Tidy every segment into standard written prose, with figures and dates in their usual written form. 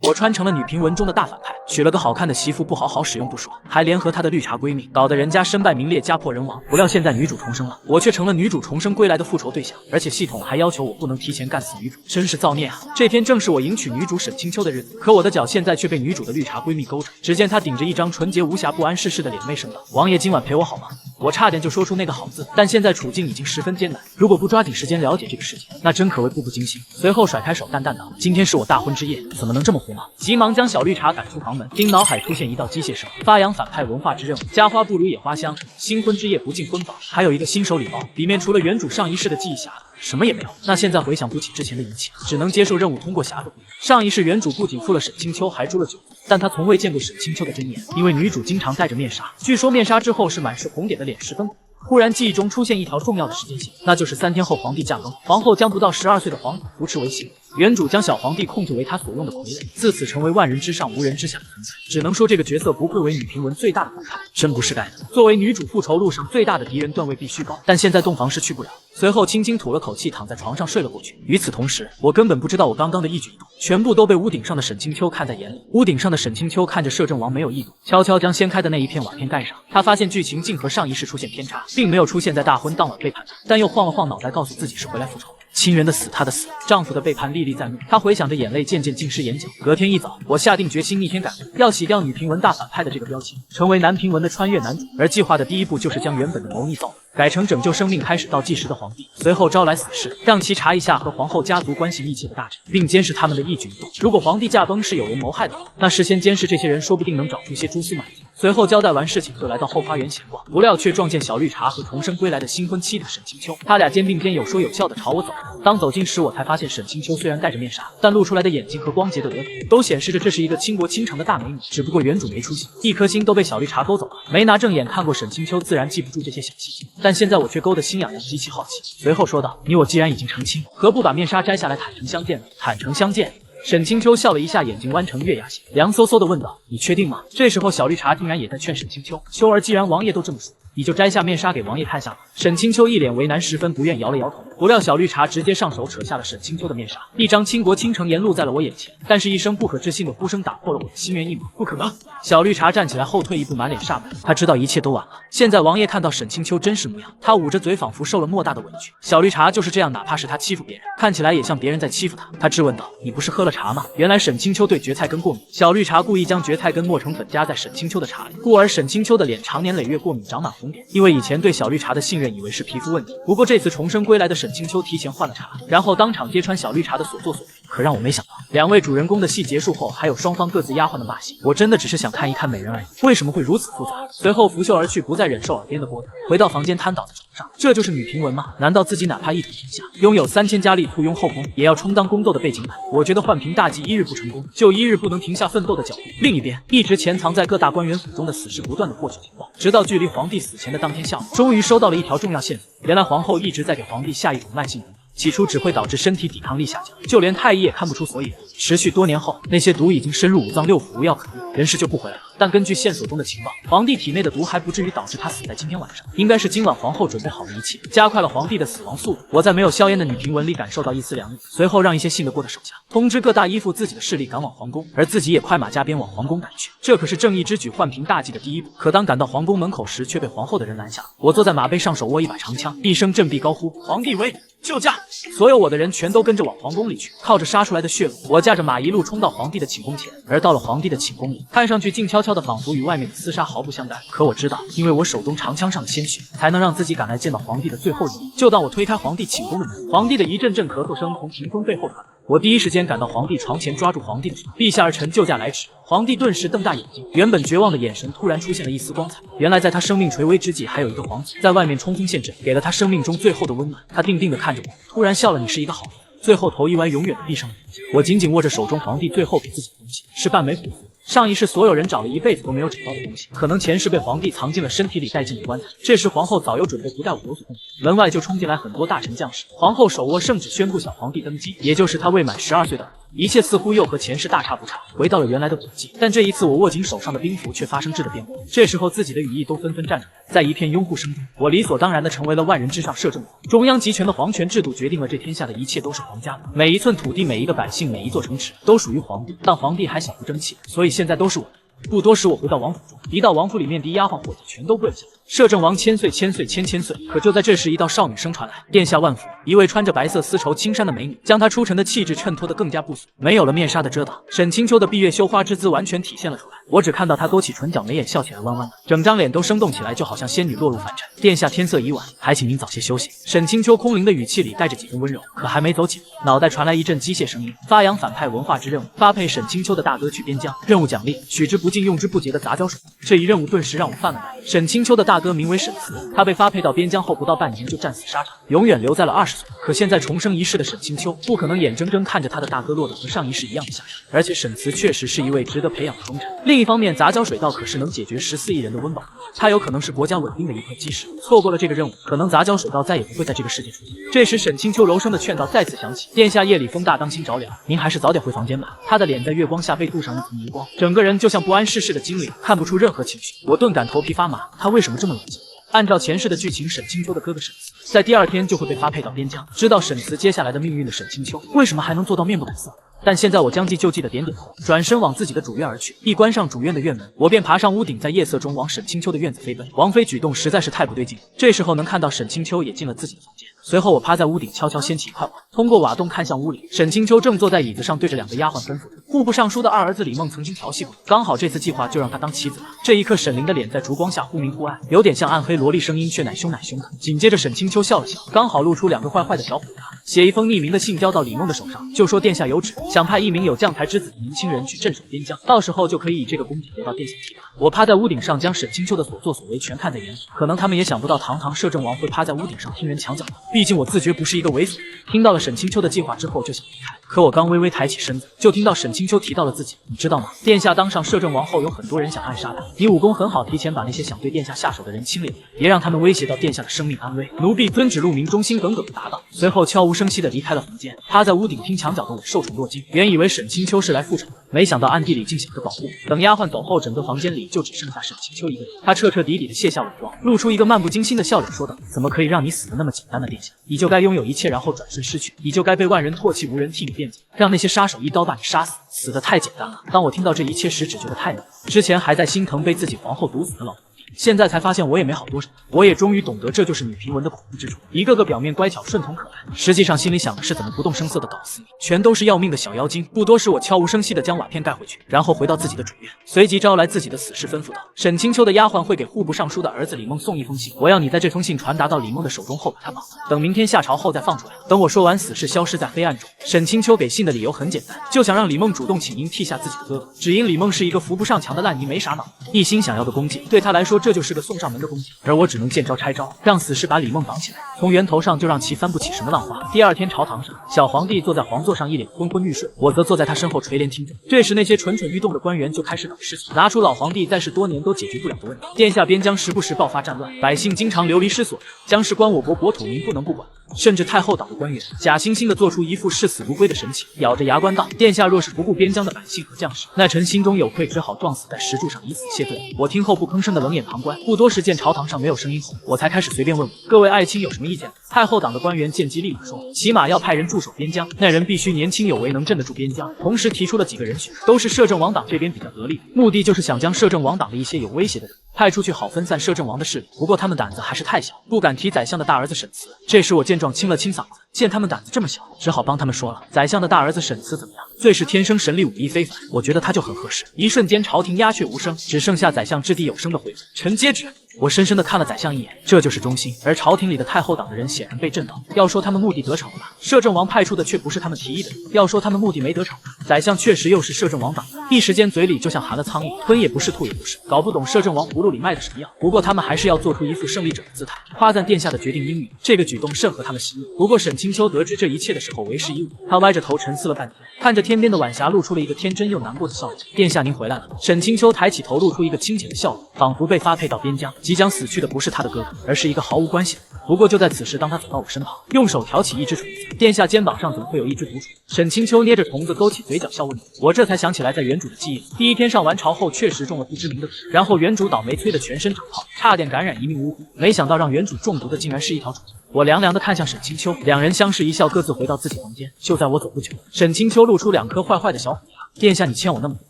我穿成了女频文中的大反派，娶了个好看的媳妇，不好好使用不爽，还联合她的绿茶闺蜜，搞得人家身败名裂，家破人亡。不料现在女主重生了，我却成了女主重生归来的复仇对象，而且系统还要求我不能提前干死女主，真是造孽啊！这天正是我迎娶女主沈清秋的日子，可我的脚现在却被女主的绿茶闺蜜勾着。只见她顶着一张纯洁无瑕、不谙世事的脸媚声道：“王爷今晚陪我好吗？”我差点就说出那个好字，但现在处境已经十分艰难，如果不抓紧时间了解这个事情，那真可谓步步惊心。随后甩开手，淡淡道：“今天是我大婚之夜，怎么能这么胡闹？”急忙将小绿茶赶出房门，经脑海出现一道机械声：发扬反派文化之任务，家花不如野花香，新婚之夜不进婚房。还有一个新手礼包，里面除了原主上一世的记忆匣子，什么也没有。那现在回想不起之前的一切，只能接受任务通过匣子。上一世原主不仅负了沈清秋，还诛了9族，但他从未见过沈清秋的真颜，因为女主经常戴着面纱，据说面纱之后是满是红点的脸，十分。忽然记忆中出现一条重要的时间线，那就是3天后皇帝驾崩，皇后将不到12岁的皇子扶持为媳妇。原主将小皇帝控制为他所用的傀儡，自此成为万人之上无人之下的存在。只能说这个角色不愧为女频文最大的反派，真不是盖的。作为女主复仇路上最大的敌人，段位必须高，但现在洞房是去不了。随后轻轻吐了口气，躺在床上睡了过去。与此同时，我根本不知道我刚刚的一举一动全部都被屋顶上的沈清秋看在眼里。屋顶上的沈清秋看着摄政王没有异动，悄悄将掀开的那一片瓦片盖上。他发现剧情竟和上一世出现偏差，并没有出现在大婚当晚背叛他，但又晃了晃脑袋，告诉自己是回来复仇。亲人的死，他的死，丈夫的背叛历历在目。她回想着，眼泪渐渐浸湿眼角。隔天一早，我下定决心逆天改命，要洗掉女频文大反派的这个标签，成为男频文的穿越男主。而计划的第一步就是将原本的谋逆造反改成拯救生命开始倒计时的皇帝。随后招来死士，让其查一下和皇后家族关系密切的大臣，并监视他们的一举一动。如果皇帝驾崩是有人谋害的话，那事先监视这些人，说不定能找出些蛛丝马迹。随后交代完事情，就来到后花园闲逛，不料却撞见小绿茶和重生归来的新婚妻子沈清秋，他俩肩并肩，有说有笑的朝我走来。当走近时，我才发现沈清秋虽然戴着面纱，但露出来的眼睛和光洁的额头都显示着这是一个倾国倾城的大美女。只不过原主没出息，一颗心都被小绿茶勾走了。没拿正眼看过沈清秋，自然记不住这些小细节，但现在我却勾得心痒痒，极其好奇。随后说道：“你我既然已经成亲，何不把面纱摘下来，坦诚相见呢？”坦诚相见。沈清秋笑了一下，眼睛弯成月牙形，凉飕飕地问道：“你确定吗？”这时候小绿茶竟然也在劝沈清秋：“秋儿，既然王爷都这么说，你就摘下面纱给王爷看下吧。”沈清秋一脸为难，十分不愿，摇了摇头。不料小绿茶直接上手扯下了沈清秋的面纱，一张倾国倾城颜露在了我眼前，但是一声不可置信的呼声打破了我的心猿意马。不可能！小绿茶站起来后退一步，满脸煞白。他知道一切都晚了。现在王爷看到沈清秋真实模样，他捂着嘴，仿佛受了莫大的委屈。小绿茶就是这样，哪怕是他欺负别人，看起来也像别人在欺负他。他质问道：“你不是喝了茶吗？”原来沈清秋对蕨菜根过敏，小绿茶故意将蕨菜根磨成粉加在沈清秋的茶里，故而沈清秋的脸常年累月过敏，长满红点。因为以前对小绿茶的信任，以为是皮肤问题。不过这次重生归来的沈清秋提前换了茶，然后当场揭穿小绿茶的所作所为。可让我没想到，两位主人公的戏结束后，还有双方各自丫鬟的骂戏。我真的只是想看一看美人而已，为什么会如此复杂？随后拂袖而去，不再忍受耳边的波折，回到房间瘫倒在床上。这就是女频文吗？难道自己哪怕一统天下，拥有3000佳丽簇拥后宫，也要充当宫斗的背景板？我觉得换凭大计一日不成功，就一日不能停下奋斗的脚步。另一边，一直潜藏在各大官员府中的死士不断的获取情报，直到距离皇帝死前的当天下午，终于收到了一条重要线索。原来皇后一直在给皇帝下一种慢性毒，起初只会导致身体抵抗力下降，就连太医也看不出所以然。持续多年后，那些毒已经深入五脏六腑，无药可医，人事就不回来了。但根据线索中的情报，皇帝体内的毒还不至于导致他死在今天晚上，应该是今晚皇后准备好了一切，加快了皇帝的死亡速度。我在没有硝烟的女频文里感受到一丝凉意，随后让一些信得过的手下通知各大依附自己的势力赶往皇宫，而自己也快马加鞭往皇宫赶去。这可是正义之举，换凭大计的第一步。可当赶到皇宫门口时，却被皇后的人拦下。我坐在马背上，手握一把长枪，一声振臂高呼：“皇帝威！救驾！”所有我的人全都跟着往皇宫里去。靠着杀出来的血路，我驾着马一路冲到皇帝的寝宫前。而到了皇帝的寝宫里，看上去静悄悄的，仿佛与外面的厮杀毫不相干。可我知道，因为我手中长枪上的鲜血，才能让自己赶来见到皇帝的最后一面。就当我推开皇帝寝宫的门，皇帝的一阵阵咳嗽声从屏风背后传来。我第一时间赶到皇帝床前，抓住皇帝的手：“陛下儿臣救驾来迟。”皇帝顿时瞪大眼睛，原本绝望的眼神突然出现了一丝光彩。原来在他生命垂危之际，还有一个皇子在外面冲锋陷阵，给了他生命中最后的温暖。他定定地看着我，突然笑了：“你是一个好人。”最后头一歪，永远地闭上了眼睛。我紧紧握着手中皇帝最后给自己的东西，是半枚虎符。上一世所有人找了一辈子都没有找到的东西，可能前世被皇帝藏进了身体里，带进了棺材。这时皇后早有准备，不待我有所动作，门外就冲进来很多大臣将士。皇后手握圣旨，宣布小皇帝登基，也就是他未满12岁的儿子。一切似乎又和前世大差不差，回到了原来的轨迹。但这一次，我握紧手上的兵符却发生质的变化。这时候，自己的羽翼都纷纷站出来，在一片拥护声中，我理所当然地成为了万人之上摄政王。中央集权的皇权制度决定了这天下的一切都是皇家的，每一寸土地、每一个百姓、每一座城池都属于皇帝。但皇帝还小不争气，所以现在都是我的。不多时，我回到王府中，一到王府里面，敌丫鬟伙计全都跪了下来。摄政王千岁，千岁，千岁！可就在这时，一道少女声传来：“殿下万福！”一位穿着白色丝绸青衫的美女，将她出尘的气质衬托得更加不俗。没有了面纱的遮挡，沈清秋的闭月羞花之姿完全体现了出来。我只看到她勾起唇角，眉眼笑起来弯弯的，整张脸都生动起来，就好像仙女落入凡尘。殿下天色已晚，还请您早些休息。沈清秋空灵的语气里带着几分温柔，可还没走几步，脑袋传来一阵机械声音：“发扬反派文化之任务，发配沈清秋的大哥去边疆。任务奖励：取之不尽、用之不竭的杂交水。”这一任务顿时让我犯了难。沈清秋的大哥名为沈慈，他被发配到边疆后不到半年就战死沙场，永远留在了20岁。可现在重生一世的沈清秋不可能眼睁睁看着他的大哥落得和上一世一样的下场，而且沈慈确实是一位值得培养的功臣。另一方面，杂交水稻可是能解决14亿人的温饱，它有可能是国家稳定的一块基石。错过了这个任务，可能杂交水稻再也不会在这个世界出现。这时，沈清秋柔声的劝导再次响起：“殿下夜里风大，当心着凉，您还是早点回房间吧。”他的脸在月光下被镀上一层荧光，整个人就像不谙世事的精灵，看不出任何情绪。我顿感头皮发麻，他为什么这么冷静？按照前世的剧情，沈清秋的哥哥沈慈在第2天就会被发配到边疆。知道沈慈接下来的命运的沈清秋，为什么还能做到面不改色？但现在我将计就计的点点头，转身往自己的主院而去。一关上主院的院门，我便爬上屋顶，在夜色中往沈清秋的院子飞奔。王妃举动实在是太不对劲。这时候能看到沈清秋也进了自己的房间，随后我趴在屋顶悄悄掀起一块瓦，通过瓦洞看向屋里，沈清秋正坐在椅子上，对着2个丫鬟吩咐着。户部尚书的二儿子李梦曾经调戏过，刚好这次计划就让他当妻子了。这一刻，沈凌的脸在烛光下忽明忽暗，有点像暗黑萝莉，声音却奶凶奶凶的。紧接着，沈清秋笑了笑，刚好露出2个坏坏的小虎牙，写一封匿名的信交到李梦的手上，就说殿下有旨，想派1名有将才之子的年轻人去镇守边疆，到时候就可以以这个公职得到殿下提拔。我趴在屋顶上，将沈清秋的所作所为全看在眼里。可能他们也想不到，堂堂摄政王会趴在屋顶上听人墙角吧。毕竟我自觉不是一个猥琐人。听到了沈清秋的计划之后，就想离开。可我刚微微抬起身子，就听到沈清秋提到了自己。你知道吗？殿下当上摄政王后，有很多人想暗杀他。你武功很好，提前把那些想对殿下下手的人清理了，别让他们威胁到殿下的生命安危。奴婢遵旨，路明忠心耿耿的答道。随后悄无声息地离开了房间。趴在屋顶听墙角的我受宠若惊，原以为沈清秋是来复仇的，没想到暗地里竟想着保护。等丫鬟走后，整个房间里就只剩下沈清秋一个人。他彻彻底底地卸下伪装，露出一个漫不经心的笑脸，说道：“怎么可以让你死得那么简单呢？殿下，你就该拥有一切，然后转瞬失去，你就该被万人唾弃，无人替你辩解，让那些杀手一刀把你杀死，死得太简单了。”当我听到这一切时，只觉得太难了。之前还在心疼被自己皇后毒死的老奴婢，现在才发现我也没好多少。我也终于懂得，这就是女平文的恐怖之处，一个个表面乖巧顺从可爱，实际上心里想的是怎么不动声色的搞死你，全都是要命的小妖精。不多时，我悄无声息地将瓦片盖回去，然后回到自己的主院，随即招来自己的死士，吩咐道：“沈清秋的丫鬟会给户部尚书的儿子李梦送一封信，我要你在这封信传达到李梦的手中后，把他绑了，等明天下朝后再放出来。”等我说完，死士消失在黑暗中。沈清秋给信的理由很简单，就想让李梦主动请缨替下自己的哥哥，只因李梦是一个扶不上墙的烂泥，没啥脑，一心想要的功绩，对他来说这就是个送上门的功绩，而我只能见招拆招，让死士把李梦绑起来，从源头上就让其翻不起什么浪花。第2天朝堂上，小皇帝坐在皇座上，一脸昏昏欲睡，我则坐在他身后垂帘听政。这时那些蠢蠢欲动的官员就开始搞事情，拿出老皇帝在世多年都解决不了的问题。殿下边疆时不时爆发战乱，百姓经常流离失所，将事关我国国土，您不能不管。甚至太后党的官员假惺惺地做出一副视死如归的神情，咬着牙关道：“殿下若是不顾边疆的百姓和将士，那臣心中有愧，只好撞死在石柱上，以死谢罪。”我听后不吭声的冷眼旁观。不多时，见朝堂上没有声音后，我才开始随便问问各位爱卿有什么意见。太后党的官员见机立马说：“起码要派人驻守边疆，那人必须年轻有为，能镇得住边疆。”同时提出了几个人选，都是摄政王党这边比较得力，目的就是想将摄政王党的一些有威胁的人派出去，好分散摄政王的势力。不过他们胆子还是太小，不敢提宰相的大儿子沈慈。这时我见状清了清嗓子，见他们胆子这么小，只好帮他们说了：“宰相的大儿子沈慈怎么样？最是天生神力，武艺非凡，我觉得他就很合适。”一瞬间，朝廷鸦雀无声，只剩下宰相掷地有声的回复：“臣接旨。”我深深地看了宰相一眼，这就是忠心。而朝廷里的太后党的人显然被震到，要说他们目的得逞了吧，摄政王派出的却不是他们提议的人；要说他们目的没得逞，宰相确实又是摄政王党的，一时间嘴里就像含了苍蝇，吞也不是，吐也不是，搞不懂摄政王葫芦里卖的什么药。不过他们还是要做出一副胜利者的姿态，夸赞殿下的决定英明，这个举动甚合他们心意。不过沈清秋得知这一切的时候为时已晚，他歪着头沉思了半天，看着天边的晚霞，露出了一个天真又难过的笑容。殿下您回来了。沈清秋抬起头，露出一个清浅的笑容，仿佛被发配到边疆，即将死去的不是他的哥哥，而是一个毫无关系的人。不过就在此时，当他走到我身旁，用手挑起一只虫子，殿下肩膀上怎么会有一只毒虫？沈清秋捏着虫子，勾起嘴角笑问我。我这才想起来，在原主的记忆里，第一天上完朝后确实中了不知名的毒，然后原主倒霉催得全身长泡，差点感染一命呜呼。没想到让原主中毒的竟然是一条虫子。我凉凉地看向沈清秋，两人相视一笑，各自回到自己房间。就在我走不久，沈清秋露出2颗坏坏的小虎牙。殿下，你欠我那么多，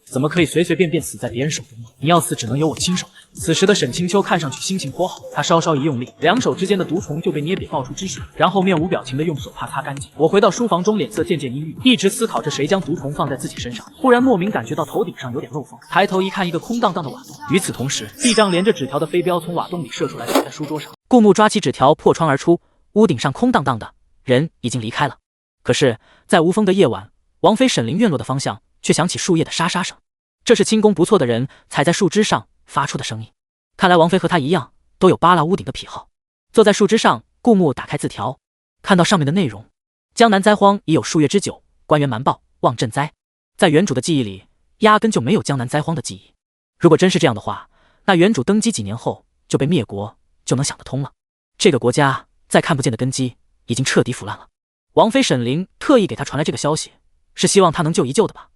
怎么可以随随便便死在别人手中呢？你要死，只能由我亲手来。此时的沈清秋看上去心情颇好，他稍稍一用力，2手之间的毒虫就被捏扁爆出汁水，然后面无表情地用手帕擦干净。我回到书房中，脸色渐渐阴郁，一直思考着谁将毒虫放在自己身上。忽然莫名感觉到头顶上有点漏风，抬头一看，一个空荡荡的瓦洞。与此同时，一张连着纸条的飞镖从瓦洞里射出来，摆在书桌上。顾木抓起纸条，破窗而出，屋顶上空荡荡的，人已经离开了。可是，在无风的夜晚，王妃沈凌院落的方向却响起树叶的沙沙声，这是轻功不错的人踩在树枝上发出的声音。看来王妃和他一样，都有扒拉屋顶的癖好。坐在树枝上，顾木打开字条，看到上面的内容：江南灾荒已有数月之久，官员瞒报，望赈灾。在原主的记忆里，压根就没有江南灾荒的记忆。如果真是这样的话，那原主登基几年后就被灭国，就能想得通了。这个国家再看不见的根基已经彻底腐烂了。王妃沈凌特意给他传来这个消息，是希望他能救一救的吧？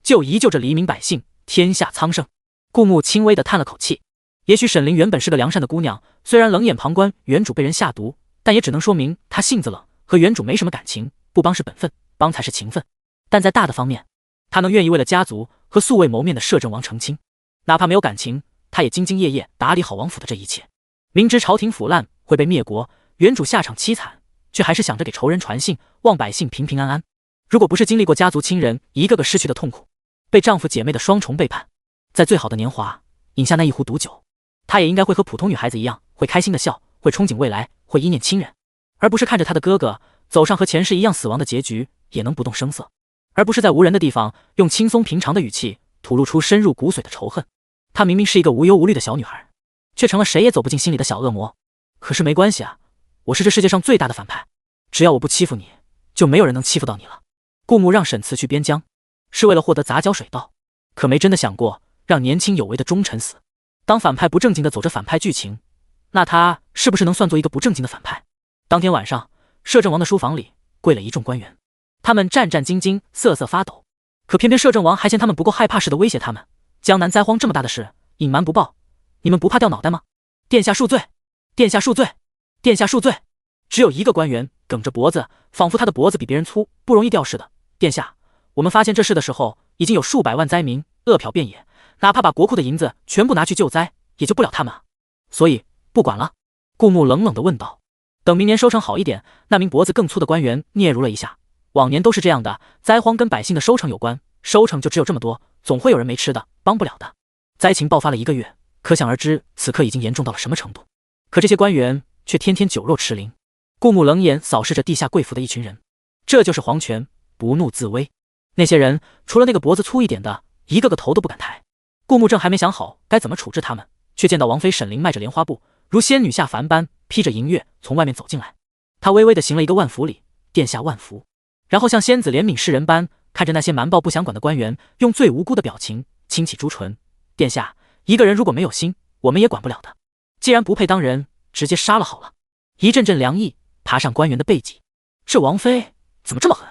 救一救这黎民百姓，天下苍生。顾木轻微地叹了口气。也许沈凌原本是个良善的姑娘，虽然冷眼旁观原主被人下毒，但也只能说明她性子冷，和原主没什么感情，不帮是本分，帮才是情分。但在大的方面，她能愿意为了家族和素未谋面的摄政王成亲，哪怕没有感情，她也兢兢业业打理好王府的这一切。明知朝廷腐烂会被灭国，原主下场凄惨，却还是想着给仇人传信，望百姓平平安安。如果不是经历过家族亲人一个个失去的痛苦，被丈夫姐妹的双重背叛，在最好的年华饮下那一壶毒酒，她也应该会和普通女孩子一样，会开心的笑，会憧憬未来，会依念亲人，而不是看着她的哥哥走上和前世一样死亡的结局也能不动声色，而不是在无人的地方用轻松平常的语气吐露出深入骨髓的仇恨。她明明是一个无忧无虑的小女孩，却成了谁也走不进心里的小恶魔。可是没关系啊，我是这世界上最大的反派，只要我不欺负你，就没有人能欺负到你了。顾木让沈慈去边疆，是为了获得杂交水稻，可没真的想过让年轻有为的忠臣死。当反派不正经的走着反派剧情，那他是不是能算作一个不正经的反派？当天晚上，摄政王的书房里跪了一众官员，他们战战兢兢，瑟瑟发抖。可偏偏摄政王还嫌他们不够害怕似的威胁他们：江南灾荒这么大的事，隐瞒不报，你们不怕掉脑袋吗？殿下恕罪，殿下恕罪，殿下恕罪。只有一个官员梗着脖子，仿佛他的脖子比别人粗，不容易掉似的。殿下，我们发现这事的时候，已经有数百万灾民饿殍遍野，哪怕把国库的银子全部拿去救灾，也救不了他们啊。所以不管了。顾木冷冷地问道。等明年收成好一点，那名脖子更粗的官员嗫嚅了一下。往年都是这样的，灾荒跟百姓的收成有关，收成就只有这么多，总会有人没吃的，帮不了的。灾情爆发了1个月，可想而知此刻已经严重到了什么程度。可这些官员却天天酒肉驰灵。顾木冷眼扫视着地下跪伏的一群人，这就是皇权，不怒自威。那些人除了那个脖子粗一点的，一个个头都不敢抬。顾木正还没想好该怎么处置他们，却见到王妃沈凌迈着莲花步，如仙女下凡般披着银月从外面走进来。她微微地行了一个万福礼，殿下万福，然后像仙子怜悯世人般看着那些瞒报不想管的官员，用最无辜的表情轻启朱唇：殿下，一个人如果没有心，我们也管不了的，既然不配当人，直接杀了好了。一阵阵凉意爬上官员的背脊，这王妃怎么这么狠？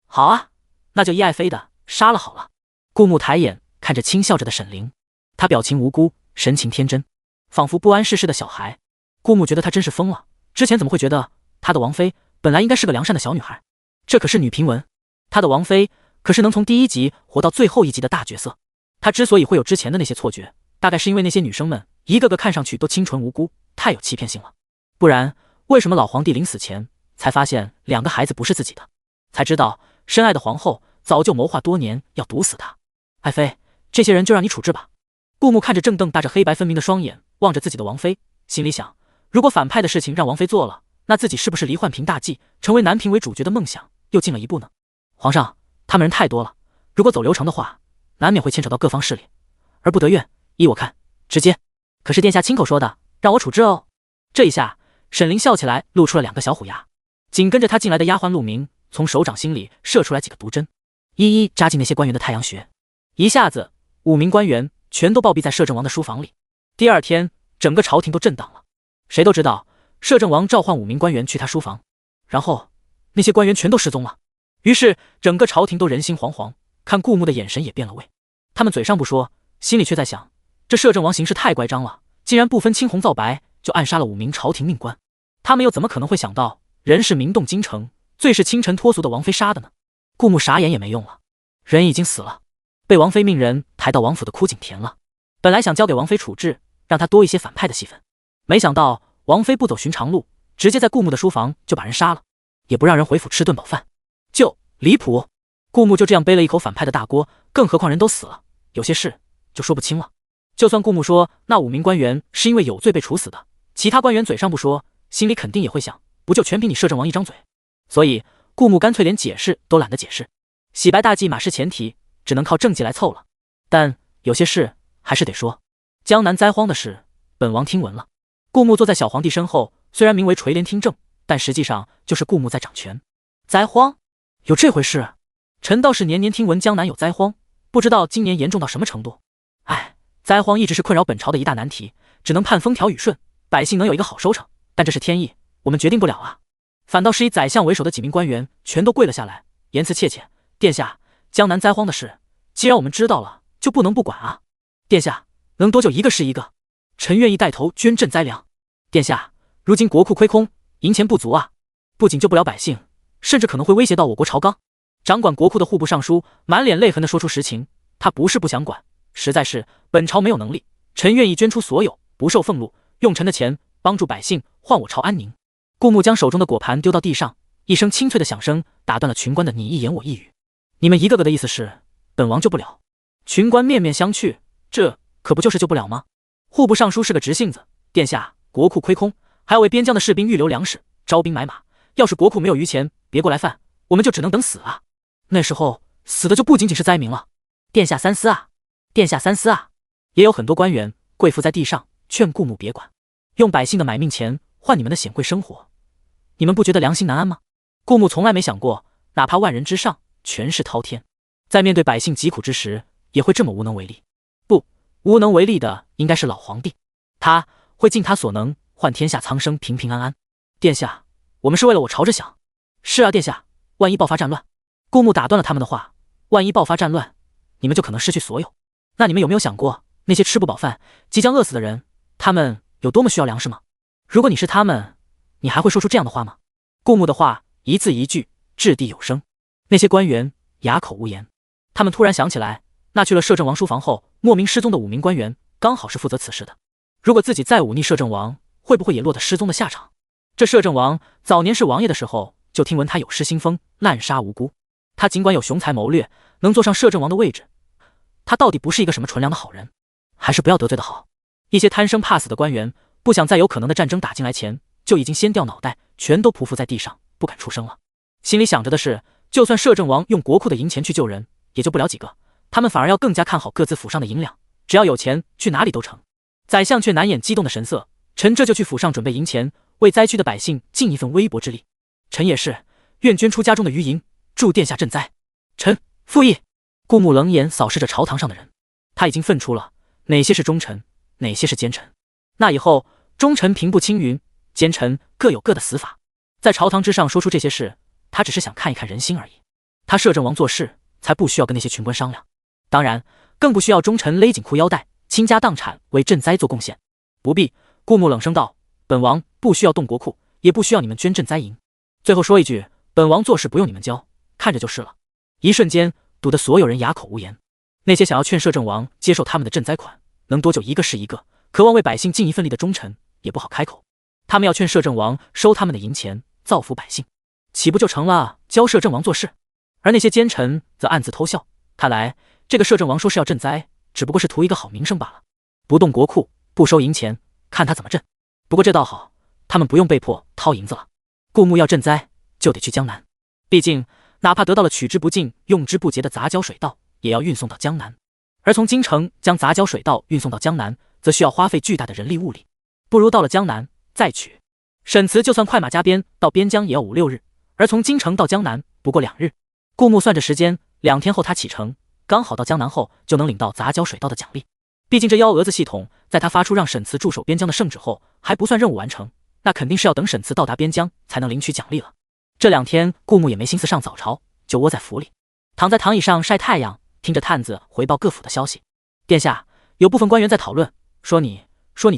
好啊，那就依爱妃的杀了好了。顾木抬眼看着轻笑着的沈凌，她表情无辜，神情天真，仿佛不谙世事的小孩。顾木觉得她真是疯了，之前怎么会觉得他的王妃本来应该是个良善的小女孩？这可是女平文，他的王妃可是能从第1集活到最后1集的大角色。他之所以会有之前的那些错觉，大概是因为那些女生们一个个看上去都清纯无辜，太有欺骗性了。不然为什么老皇帝临死前才发现2个孩子不是自己的，才知道深爱的皇后早就谋划多年要毒死他？爱妃，这些人就让你处置吧。顾木看着正瞪大着黑白分明的双眼望着自己的王妃，心里想，如果反派的事情让王妃做了，那自己是不是离宦平大计，成为南平为主角的梦想又近了一步呢？皇上，他们人太多了，如果走流程的话，难免会牵扯到各方势力，而不得愿，依我看直接。可是殿下亲口说的，让我处置哦。这一下沈凌笑起来，露出了2个小虎牙。紧跟着他进来的丫鬟陆明从手掌心里射出来几个毒针，一一扎进那些官员的太阳穴。一下子5名官员全都暴毙在摄政王的书房里。第二天，整个朝廷都震荡了。谁都知道摄政王召唤5名官员去他书房，然后那些官员全都失踪了。于是整个朝廷都人心惶惶，看顾牧的眼神也变了味。他们嘴上不说，心里却在想，这摄政王行事太乖张了，竟然不分青红皂白就暗杀了5名朝廷命官。他们又怎么可能会想到人是名动京城最是清晨脱俗的王妃杀的呢？顾牧傻眼也没用了，人已经死了，被王妃命人抬到王府的枯井田了。本来想交给王妃处置，让他多一些反派的戏份，没想到王妃不走寻常路，直接在顾牧的书房就把人杀了，也不让人回府吃顿饱饭，就离谱。顾牧就这样背了一口反派的大锅，更何况人都死了，有些事就说不清了。就算顾牧说那5名官员是因为有罪被处死的，其他官员嘴上不说，心里肯定也会想，不就全凭你摄政王一张嘴？所以顾牧干脆连解释都懒得解释，洗白大计马失前蹄，只能靠政绩来凑了。但有些事还是得说。江南灾荒的事，本王听闻了。顾牧坐在小皇帝身后，虽然名为垂帘听政，但实际上就是顾牧在掌权。灾荒？有这回事？臣倒是年年听闻江南有灾荒，不知道今年严重到什么程度。唉，灾荒一直是困扰本朝的一大难题，只能盼风调雨顺，百姓能有一个好收成，但这是天意，我们决定不了啊。反倒是以宰相为首的几名官员全都跪了下来，言辞切切：殿下，江南灾荒的事，既然我们知道了，就不能不管啊。殿下，能多久一个是一个，臣愿意带头捐赈灾粮。殿下，如今国库亏空，银钱不足啊，不仅救不了百姓，甚至可能会威胁到我国朝纲。掌管国库的户部尚书满脸泪痕地说出实情，他不是不想管，实在是本朝没有能力，臣愿意捐出所有，不受俸禄，用臣的钱帮助百姓，换我朝安宁。顾牧将手中的果盘丢到地上，一声清脆的响声打断了群官的你一言我一语。你们一个个的意思是本王救不了？群官面面相觑，这可不就是救不了吗？户部尚书是个直性子，殿下，国库亏空，还要为边疆的士兵预留粮食，招兵买马，要是国库没有余钱，别过来犯，我们就只能等死啊。那时候死的就不仅仅是灾民了。殿下三思啊，殿下三思啊。也有很多官员跪伏在地上劝顾牧别管，用百姓的买命钱换你们的显贵生活，你们不觉得良心难安吗？顾牧从来没想过，哪怕万人之上，权势滔天，在面对百姓疾苦之时，也会这么无能为力。不，无能为力的应该是老皇帝，他会尽他所能换天下苍生平平安安。殿下，我们是为了我朝着想。是啊，殿下，万一爆发战乱。顾牧打断了他们的话，万一爆发战乱，你们就可能失去所有。那你们有没有想过，那些吃不饱饭、即将饿死的人，他们有多么需要粮食吗？如果你是他们，你还会说出这样的话吗？顾牧的话一字一句掷地有声，那些官员哑口无言。他们突然想起来，那去了摄政王书房后莫名失踪的5名官员，刚好是负责此事的。如果自己再忤逆摄政王，会不会也落得失踪的下场？这摄政王早年是王爷的时候，就听闻他有失心疯，滥杀无辜。他尽管有雄才谋略，能坐上摄政王的位置，他到底不是一个什么纯良的好人，还是不要得罪的好。一些贪生怕死的官员，不想再有可能的战争打进来前，就已经先掉脑袋，全都匍匐在地上，不敢出声了。心里想着的是，就算摄政王用国库的银钱去救人，也救不了几个，他们反而要更加看好各自府上的银两，只要有钱，去哪里都成。宰相却难掩激动的神色，臣这就去府上准备银钱，为灾区的百姓尽一份微薄之力。臣也是，愿捐出家中的余银，助殿下赈灾。臣附议。顾牧冷眼扫视着朝堂上的人，他已经分出了哪些是忠臣，哪些是奸臣。那以后，忠臣平步青云，奸臣各有各的死法。在朝堂之上说出这些事，他只是想看一看人心而已。他摄政王做事，才不需要跟那些群官商量，当然更不需要忠臣勒紧裤腰带，倾家荡产为赈灾做贡献。不必。顾牧冷声道：本王不需要动国库，也不需要你们捐赈灾银。最后说一句，本王做事不用你们教，看着就是了。一瞬间堵得所有人哑口无言。那些想要劝摄政王接受他们的赈灾款，能多久一个是一个，渴望为百姓尽一份力的忠臣也不好开口。他们要劝摄政王收他们的银钱，造福百姓，岂不就成了教摄政王做事？而那些奸臣则暗自偷笑，看来这个摄政王说是要赈灾，只不过是图一个好名声罢了。不动国库，不收银钱，看他怎么赈。不过这倒好，他们不用被迫掏银子了。顾牧要赈灾，就得去江南，毕竟哪怕得到了取之不尽、用之不竭的杂交水稻，也要运送到江南。而从京城将杂交水稻运送到江南，则需要花费巨大的人力物力，不如到了江南再取。沈慈就算快马加鞭到边疆也要5、6日，而从京城到江南不过2日。顾牧算着时间，2天后他启程，刚好到江南后就能领到杂交水稻的奖励。毕竟这幺蛾子系统在他发出让沈慈驻守边疆的圣旨后，还不算任务完成，那肯定是要等沈慈到达边疆才能领取奖励了。这2天，顾木也没心思上早朝，就窝在府里，躺在躺椅上晒太阳，听着探子回报各府的消息。殿下，有部分官员在讨论，说你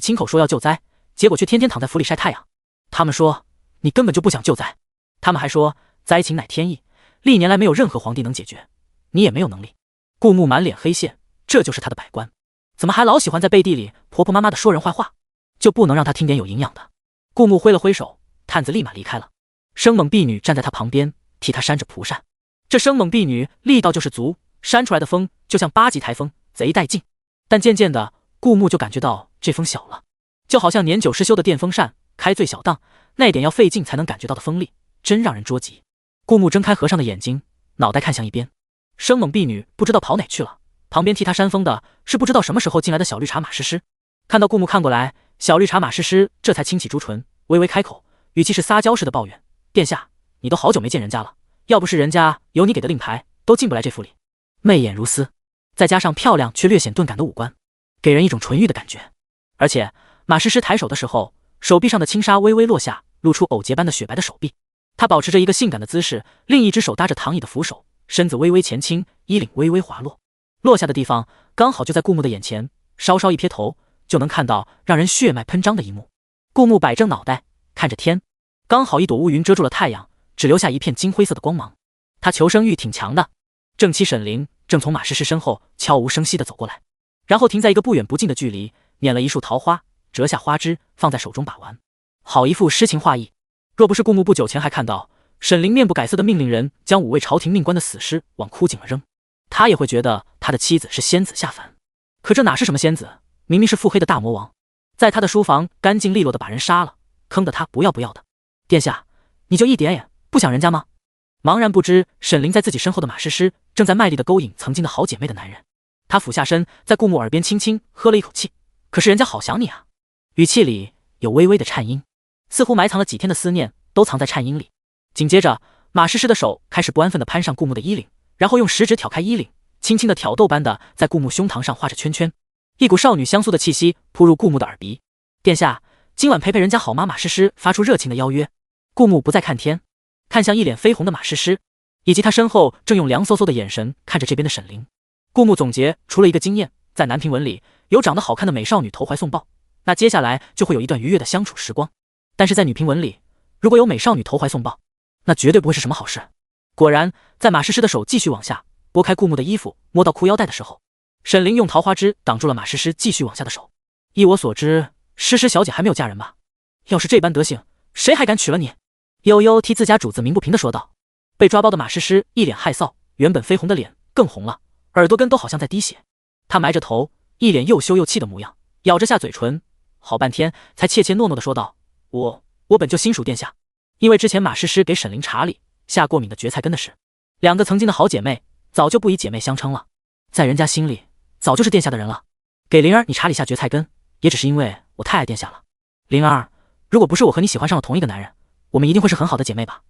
亲口说要救灾，结果却天天躺在府里晒太阳。他们说你根本就不想救灾，他们还说灾情乃天意，历年来没有任何皇帝能解决，你也没有能力。顾木满脸黑线，这就是他的百官，怎么还老喜欢在背地里婆婆妈妈的说人坏话？就不能让他听点有营养的？顾木挥了挥手，探子立马离开了。生猛婢女站在他旁边，替他扇着蒲扇。这生猛婢女力道就是足，扇出来的风就像8级台风，贼带劲。但渐渐的，顾木就感觉到这风小了，就好像年久失修的电风扇开最小档，那点要费劲才能感觉到的风力，真让人捉急。顾木睁开合上的眼睛，脑袋看向一边，生猛婢女不知道跑哪去了。旁边替他扇风的是不知道什么时候进来的小绿茶马诗诗。看到顾木看过来，小绿茶马诗诗这才轻启朱唇，微微开口，语气是撒娇似的抱怨：殿下，你都好久没见人家了，要不是人家有你给的令牌，都进不来这府里。媚眼如丝，再加上漂亮却略显钝感的五官，给人一种纯欲的感觉。而且马诗诗抬手的时候，手臂上的轻纱微微落下，露出藕节般的雪白的手臂。她保持着一个性感的姿势，另一只手搭着躺椅的扶手，身子微微前倾，衣领微微滑落，落下的地方刚好就在顾木的眼前，稍稍一瞥头就能看到让人血脉喷张的一幕。顾木摆正脑袋看着天，刚好一朵乌云遮住了太阳，只留下一片金灰色的光芒。他求生欲挺强的。正妻沈凌正从马诗诗身后悄无声息地走过来，然后停在一个不远不近的距离，捻了一束桃花，折下花枝放在手中把玩，好一副诗情画意。若不是顾木不久前还看到沈凌面不改色的命令人将5位朝廷命官的死尸往枯井了扔，他也会觉得他的妻子是仙子下凡。可这哪是什么仙子，明明是腹黑的大魔王，在他的书房干净利落的把人杀了，坑得他不要不要的。殿下，你就一点也不想人家吗？茫然不知沈凌在自己身后的马诗诗正在卖力的勾引曾经的好姐妹的男人。他俯下身在顾木耳边轻轻喝了一口气，可是人家好想你啊，语气里有微微的颤音，似乎埋藏了几天的思念都藏在颤音里。紧接着马诗诗的手开始不安分地攀上顾木的衣领，然后用食指挑开衣领，轻轻的挑逗般的在顾木胸膛上画着圈圈，一股少女香酥的气息扑入顾木的耳鼻。殿下，今晚陪陪人家好吗？马诗诗发出热情的邀约。顾木不再看天，看向一脸绯红的马诗诗，以及他身后正用凉飕飕的眼神看着这边的沈凌。顾木总结出了一个经验，在南平文里有长得好看的美少女投怀送抱，那接下来就会有一段愉悦的相处时光。但是在女评文里，如果有美少女投怀送抱，那绝对不会是什么好事。果然，在马诗诗的手继续往下拨开顾木的衣服，摸到裤腰带的时候，沈凌用桃花枝挡住了马诗诗继续往下的手。依我所知，诗诗小姐还没有嫁人吧？要是这般德行，谁还敢娶了你？悠悠替自家主子鸣不平地说道。被抓包的马诗诗一脸害臊，原本绯红的脸更红了，耳朵根都好像在滴血。她埋着头，一脸又羞又气的模样，咬着下嘴唇，好半天才怯怯懦懦地说道：我本就心属殿下，因为之前马诗诗给沈凌茶里下过敏的蕨菜根的事，2个曾经的好姐妹早就不以姐妹相称了，在人家心里早就是殿下的人了。给灵儿你茶里下蕨菜根，也只是因为我太爱殿下了。灵儿，如果不是我和你喜欢上了同一个男人，我们一定会是很好的姐妹吧？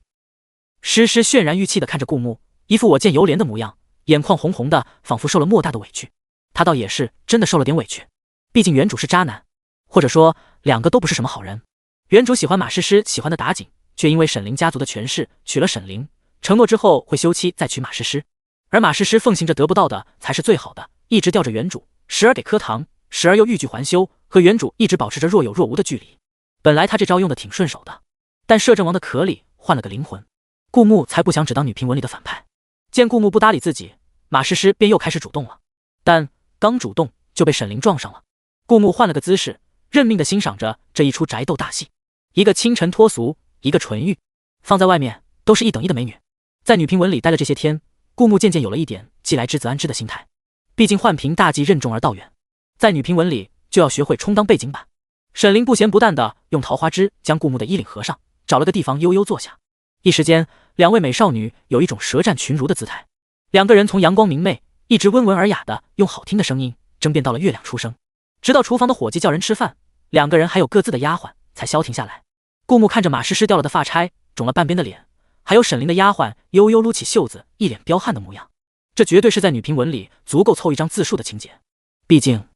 诗诗渲然欲泣地看着顾木，一副我见犹怜的模样，眼眶红红的，仿佛受了莫大的委屈。他倒也是真的受了点委屈，毕竟原主是渣男，或者说2个都不是什么好人。原主喜欢马诗诗喜欢的打紧，却因为沈凌家族的权势娶了沈凌，承诺之后会休妻再娶马诗诗，而马诗诗奉行着得不到的才是最好的，一直吊着原主，时而给颗糖，时而又欲拒还休，和原主一直保持着若有若无的距离。本来他这招用的挺顺手的，但摄政王的壳里换了个灵魂，顾木才不想只当女评文里的反派。见顾木不搭理自己，马诗诗便又开始主动了，但刚主动就被沈凌撞上了。顾木换了个姿势，认命地欣赏着这一出宅斗大戏，一个清晨脱俗，一个纯欲，放在外面都是一等一的美女。在女评文里待了这些天，顾木渐渐有了一点既来之则安之的心态，毕竟宦平大计任重而道远，在女评文里就要学会充当背景板。沈凌不咸不淡地用桃花枝将顾木的衣领合上，找了个地方悠悠坐下。一时间，2位美少女有一种舌战群儒的姿态。2个人从阳光明媚一直温文尔雅的用好听的声音争辩到了月亮出生，直到厨房的伙计叫人吃饭，2个人还有各自的丫鬟才消停下来。顾木看着马诗诗掉了的发钗，肿了半边的脸，还有沈凌的丫鬟悠悠撸起袖子，一脸彪悍的模样，这绝对是在女评文里足够凑一张自述的情节。毕竟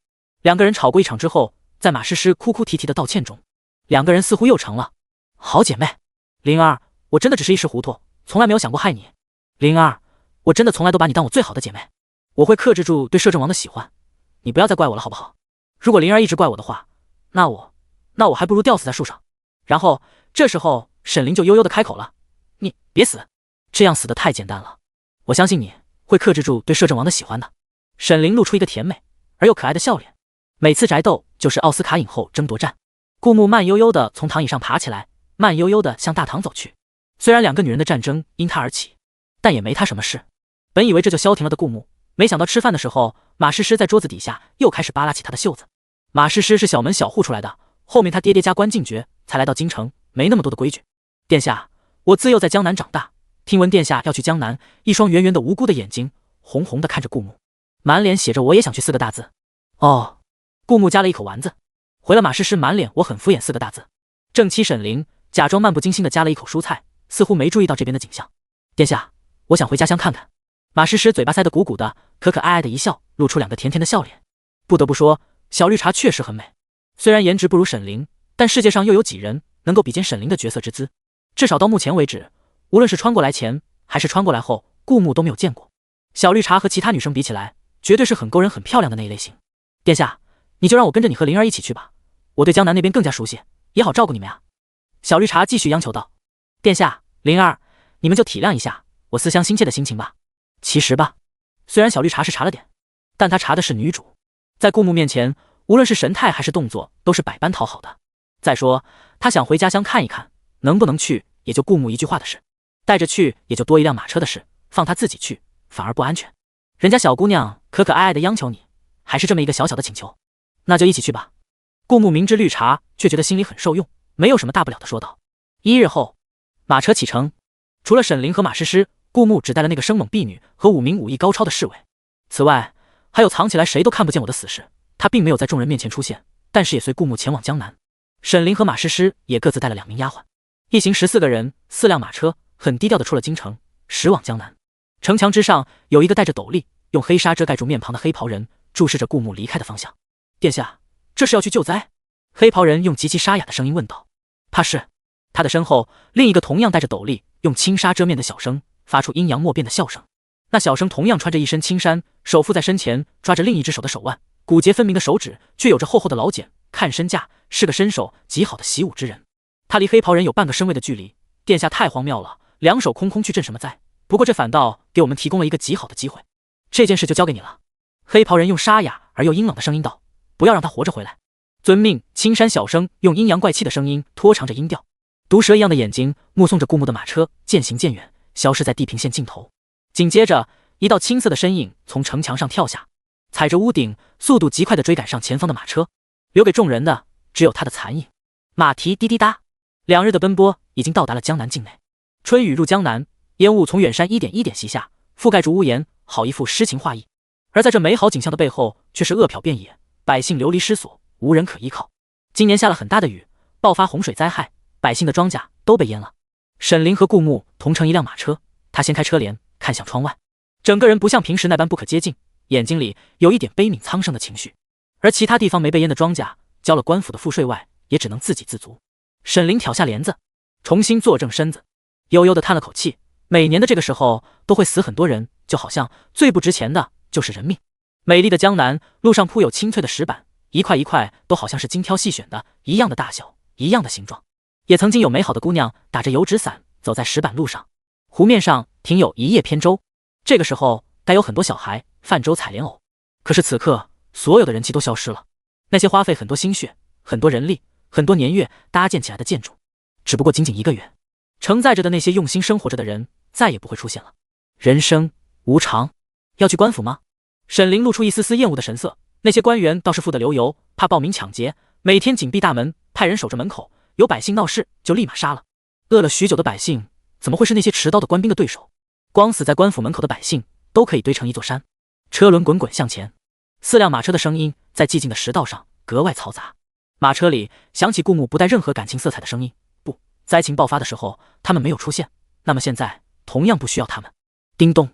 两个人吵过一场之后，在马诗诗哭哭啼啼的道歉中，两个人似乎又成了好姐妹。灵儿，我真的只是一时糊涂，从来没有想过害你。灵儿，我真的从来都把你当我最好的姐妹，我会克制住对摄政王的喜欢，你不要再怪我了好不好？如果灵儿一直怪我的话，那我还不如吊死在树上。然后这时候沈凌就悠悠的开口了，你别死，这样死的太简单了，我相信你会克制住对摄政王的喜欢的。沈凌露出一个甜美而又可爱的笑脸。每次宅斗就是奥斯卡影后争夺战。顾木慢悠悠的从躺椅上爬起来，慢悠悠的向大堂走去。虽然两个女人的战争因他而起，但也没他什么事。本以为这就消停了的顾木，没想到吃饭的时候，马诗诗在桌子底下又开始扒拉起他的袖子。马诗诗是小门小户出来的，后面他爹爹家关禁诀才来到京城，没那么多的规矩。殿下，我自幼在江南长大，听闻殿下要去江南，一双圆圆的无辜的眼睛红红的看着顾木，满脸写着我也想去4个大字。哦，顾木夹了一口丸子，回了马诗诗满脸我很敷衍4个大字。正妻沈凌假装漫不经心的夹了一口蔬菜，似乎没注意到这边的景象。殿下，我想回家乡看看。马诗诗嘴巴塞得鼓鼓的，可可爱爱的一笑，露出2个甜甜的笑脸。不得不说，小绿茶确实很美，虽然颜值不如沈凌，但世界上又有几人能够比肩沈凌的绝色之姿？至少到目前为止，无论是穿过来前还是穿过来后，顾木都没有见过。小绿茶和其他女生比起来，绝对是很勾人很漂亮的那一类型。殿下，你就让我跟着你和灵儿一起去吧，我对江南那边更加熟悉，也好照顾你们呀。小绿茶继续央求道。殿下，灵儿，你们就体谅一下我思乡心切的心情吧。其实吧，虽然小绿茶是茶了点，但她茶的是女主，在顾木面前，无论是神态还是动作都是百般讨好的。再说她想回家乡看一看，能不能去也就顾木一句话的事，带着去也就多一辆马车的事，放她自己去反而不安全。人家小姑娘可可爱爱的央求你，还是这么一个小小的请求，那就一起去吧。顾木明知绿茶，却觉得心里很受用，没有什么大不了的说道。1日后，马车启程，除了沈凌和马诗诗，顾木只带了那个生猛婢女和5名武艺高超的侍卫，此外还有藏起来谁都看不见我的死士。他并没有在众人面前出现，但是也随顾木前往江南。沈凌和马诗诗也各自带了2名丫鬟，一行14个人，4辆马车，很低调的出了京城，驶往江南。城墙之上有一个戴着斗笠，用黑纱遮盖住面庞的黑袍人，注视着顾木离开的方向。殿下，这是要去救灾？黑袍人用极其沙哑的声音问道。怕是。他的身后，另一个同样戴着斗笠，用轻纱遮面的小生发出阴阳莫辨的笑声。那小生同样穿着一身青衫，手负在身前，抓着另一只手的手腕，骨节分明的手指却有着厚厚的老茧，看身价是个身手极好的习武之人。他离黑袍人有半个身位的距离。殿下太荒谬了，2手空空去镇什么灾？不过这反倒给我们提供了一个极好的机会，这件事就交给你了。黑袍人用沙哑而又阴冷的声音道，不要让他活着回来。遵命。青衫小生用阴阳怪气的声音拖长着音调，毒蛇一样的眼睛目送着顾木的马车渐行渐远，消失在地平线尽头。紧接着，一道青色的身影从城墙上跳下，踩着屋顶，速度极快地追赶上前方的马车，留给众人的只有他的残影。马蹄滴滴答，2日的奔波已经到达了江南境内。春雨入江南，烟雾从远山一点一点袭下，覆盖住屋檐，好一幅诗情画意。而在这美好景象的背后，却是恶殍遍野，百姓流离失所，无人可依靠。今年下了很大的雨，爆发洪水灾害，百姓的庄稼都被淹了。沈凌和顾木同乘一辆马车，他掀开车帘，看向窗外，整个人不像平时那般不可接近，眼睛里有一点悲悯苍生的情绪。而其他地方没被淹的庄稼，交了官府的赋税外，也只能自给自足。沈凌挑下帘子，重新坐正身子，悠悠地叹了口气。每年的这个时候都会死很多人，就好像最不值钱的就是人命。美丽的江南路上铺有青翠的石板，一块一块都好像是精挑细选的，一样的大小，一样的形状。也曾经有美好的姑娘打着油纸伞走在石板路上，湖面上停有一叶扁舟，这个时候该有很多小孩泛舟采莲藕。可是此刻所有的人气都消失了，那些花费很多心血、很多人力、很多年月搭建起来的建筑，只不过仅仅1个月，承载着的那些用心生活着的人再也不会出现了。人生无常，要去官府吗？沈凌露出一丝丝厌恶的神色。那些官员倒是富得流油，怕暴民抢劫，每天紧闭大门，派人守着门口，有百姓闹事就立马杀了。饿了许久的百姓怎么会是那些持刀的官兵的对手？光死在官府门口的百姓都可以堆成一座山。车轮滚滚向前，4辆马车的声音在寂静的石道上格外嘈杂。马车里响起顾木不带任何感情色彩的声音。不，灾情爆发的时候他们没有出现，那么现在同样不需要他们。叮咚，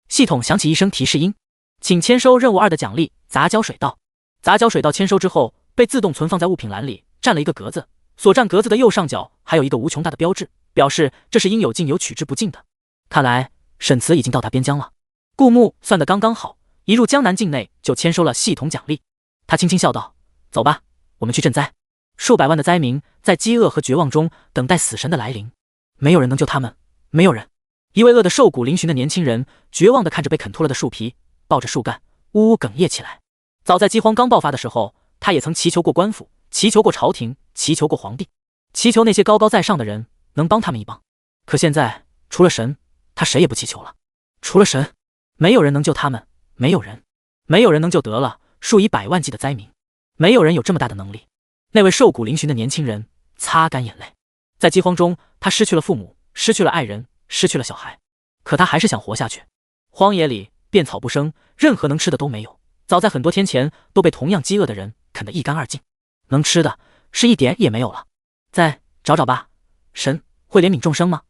系统响起一声提示音，请签收任务2的奖励杂交水稻。杂交水稻签收之后，被自动存放在物品栏里，占了一个格子。所占格子的右上角还有一个无穷大的标志，表示这是应有尽有取之不尽的。看来沈慈已经到达边疆了。顾木算得刚刚好，一入江南境内就签收了系统奖励。他轻轻笑道：“走吧，我们去赈灾。”数百万的灾民在饥饿和绝望中等待死神的来临，没有人能救他们，没有人。一位饿得瘦骨嶙峋的年轻人绝望地看着被啃秃了的树皮，抱着树干呜呜哽咽起来。早在饥荒刚爆发的时候，他也曾祈求过官府，祈求过朝廷，祈求过皇帝，祈求那些高高在上的人能帮他们一帮。可现在除了神，他谁也不祈求了。除了神，没有人能救他们，没有人能救得了数以百万计的灾民，没有人有这么大的能力。那位瘦骨嶙峋的年轻人擦干眼泪，在饥荒中，他失去了父母，失去了爱人，失去了小孩，可他还是想活下去。荒野里遍草不生，任何能吃的都没有，早在很多天前都被同样饥饿的人啃得一干二净，能吃的是一点也没有了。再找找吧，神会怜悯众生吗？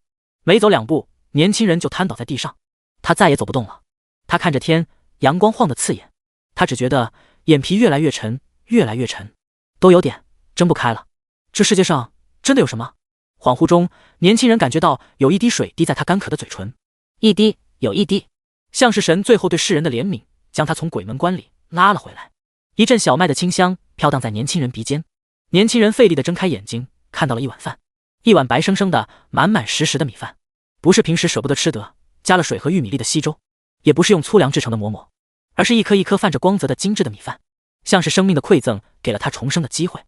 没走两步，年轻人就瘫倒在地上，他再也走不动了。他看着天，阳光晃得刺眼，他只觉得眼皮越来越沉，越来越沉，都有点睁不开了。这世界上真的有什么？恍惚中，年轻人感觉到有一滴水滴在他干渴的嘴唇，一滴有一滴，像是神最后对世人的怜悯，将他从鬼门关里拉了回来。一阵小麦的清香飘荡在年轻人鼻尖，年轻人费力地睁开眼睛，看到了一碗饭，一碗白生生的满满实实的米饭，不是平时舍不得吃的加了水和玉米粒的稀粥，也不是用粗粮制成的馍馍，而是一颗一颗泛着光泽的精致的米饭，像是生命的馈赠，给了他重生的机会。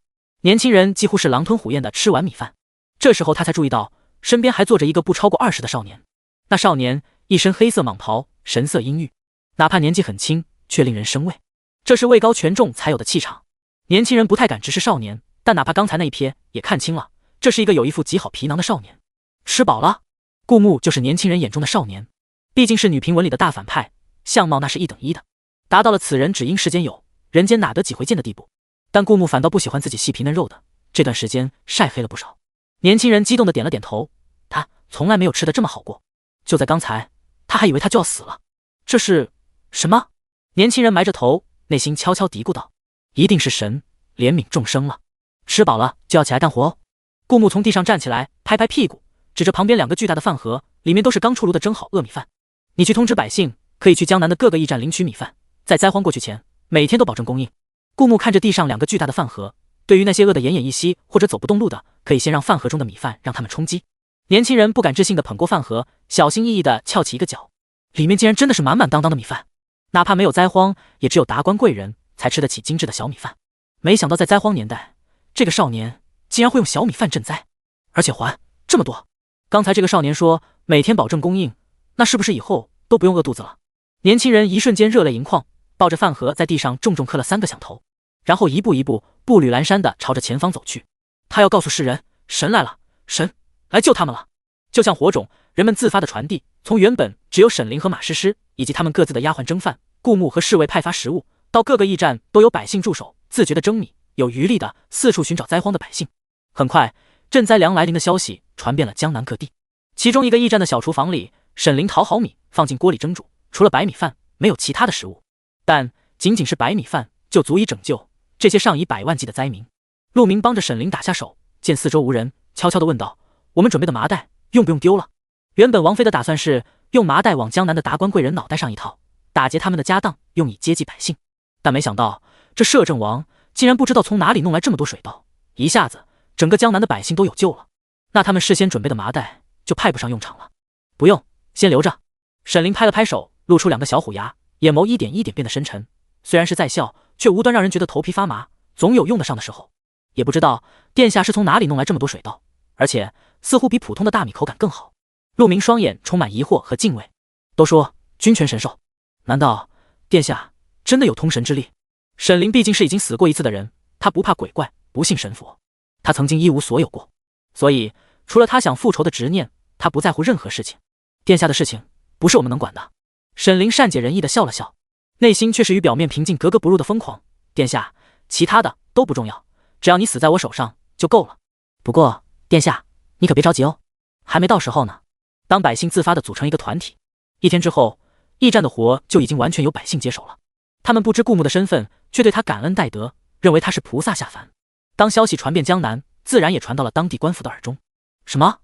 年轻人几乎是狼吞虎咽地吃完米饭，这时候他才注意到身边还坐着一个不超过20的少年。那少年一身黑色蟒袍，神色阴郁，哪怕年纪很轻，却令人生畏，这是位高权重才有的气场。年轻人不太敢直视少年，但哪怕刚才那一瞥也看清了，这是一个有一副极好皮囊的少年。吃饱了，顾木就是年轻人眼中的少年，毕竟是女频文里的大反派，相貌那是一等一的，达到了此人只应世间有，人间哪得几回见的地步。但顾木反倒不喜欢自己细皮嫩肉的，这段时间晒黑了不少。年轻人激动地点了点头，他从来没有吃得这么好过，就在刚才他还以为他就要死了。这是什么？年轻人埋着头，内心悄悄嘀咕道，一定是神怜悯众生了，吃饱了就要起来干活哦。顾木从地上站起来，拍拍屁股，指着旁边2个巨大的饭盒，里面都是刚出炉的蒸好糯米饭。你去通知百姓，可以去江南的各个驿站领取米饭，在灾荒过去前，每天都保证供应。顾木看着地上2个巨大的饭盒，对于那些饿得奄奄一息或者走不动路的，可以先让饭盒中的米饭让他们充饥。年轻人不敢置信地捧过饭盒，小心翼翼地翘起一个角，里面竟然真的是满满当当的米饭。哪怕没有灾荒，也只有达官贵人才吃得起精致的小米饭。没想到在灾荒年代，这个少年竟然会用小米饭赈灾，而且还这么多。刚才这个少年说每天保证供应，那是不是以后都不用饿肚子了？年轻人一瞬间热泪盈眶，抱着饭盒在地上重重磕了3个响头，然后一步一步步履蹒跚地朝着前方走去。他要告诉世人，神来了，神来救他们了。就像火种，人们自发的传递，从原本只有沈凌和马诗诗以及他们各自的丫鬟蒸饭，顾木和侍卫派发食物，到各个驿站都有百姓驻守，自觉的蒸米，有余力的四处寻找灾荒的百姓。很快，赈灾粮来临的消息传遍了江南各地。其中一个驿站的小厨房里，沈凌淘好米放进锅里蒸煮，除了白米饭，没有其他的食物，但仅仅是白米饭就足以拯救这些上以百万计的灾民。陆明帮着沈凌打下手，见四周无人，悄悄地问道：“我们准备的麻袋用不用丢了？”原本王妃的打算是用麻袋往江南的达官贵人脑袋上一套，打劫他们的家当，用以接济百姓。但没想到这摄政王竟然不知道从哪里弄来这么多水稻，一下子整个江南的百姓都有救了。那他们事先准备的麻袋就派不上用场了。不用，先留着。沈凌拍了拍手，露出2个小虎牙，眼眸一点一点变得深沉。虽然是在笑，却无端让人觉得头皮发麻，总有用得上的时候。也不知道殿下是从哪里弄来这么多水稻，而且似乎比普通的大米口感更好。陆明双眼充满疑惑和敬畏。都说君权神授，难道殿下真的有通神之力？沈凌毕竟是已经死过一次的人，他不怕鬼怪，不信神佛，他曾经一无所有过，所以除了他想复仇的执念，他不在乎任何事情。殿下的事情不是我们能管的。沈凌善解人意地笑了笑，内心却是与表面平静格格不入的疯狂。殿下，其他的都不重要，只要你死在我手上就够了。不过殿下，你可别着急哦，还没到时候呢。当百姓自发地组成一个团体，1天之后，驿站的活就已经完全由百姓接手了。他们不知顾木的身份，却对他感恩戴德，认为他是菩萨下凡。当消息传遍江南，自然也传到了当地官府的耳中。什么？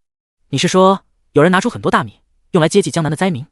你是说有人拿出很多大米，用来接济江南的灾民？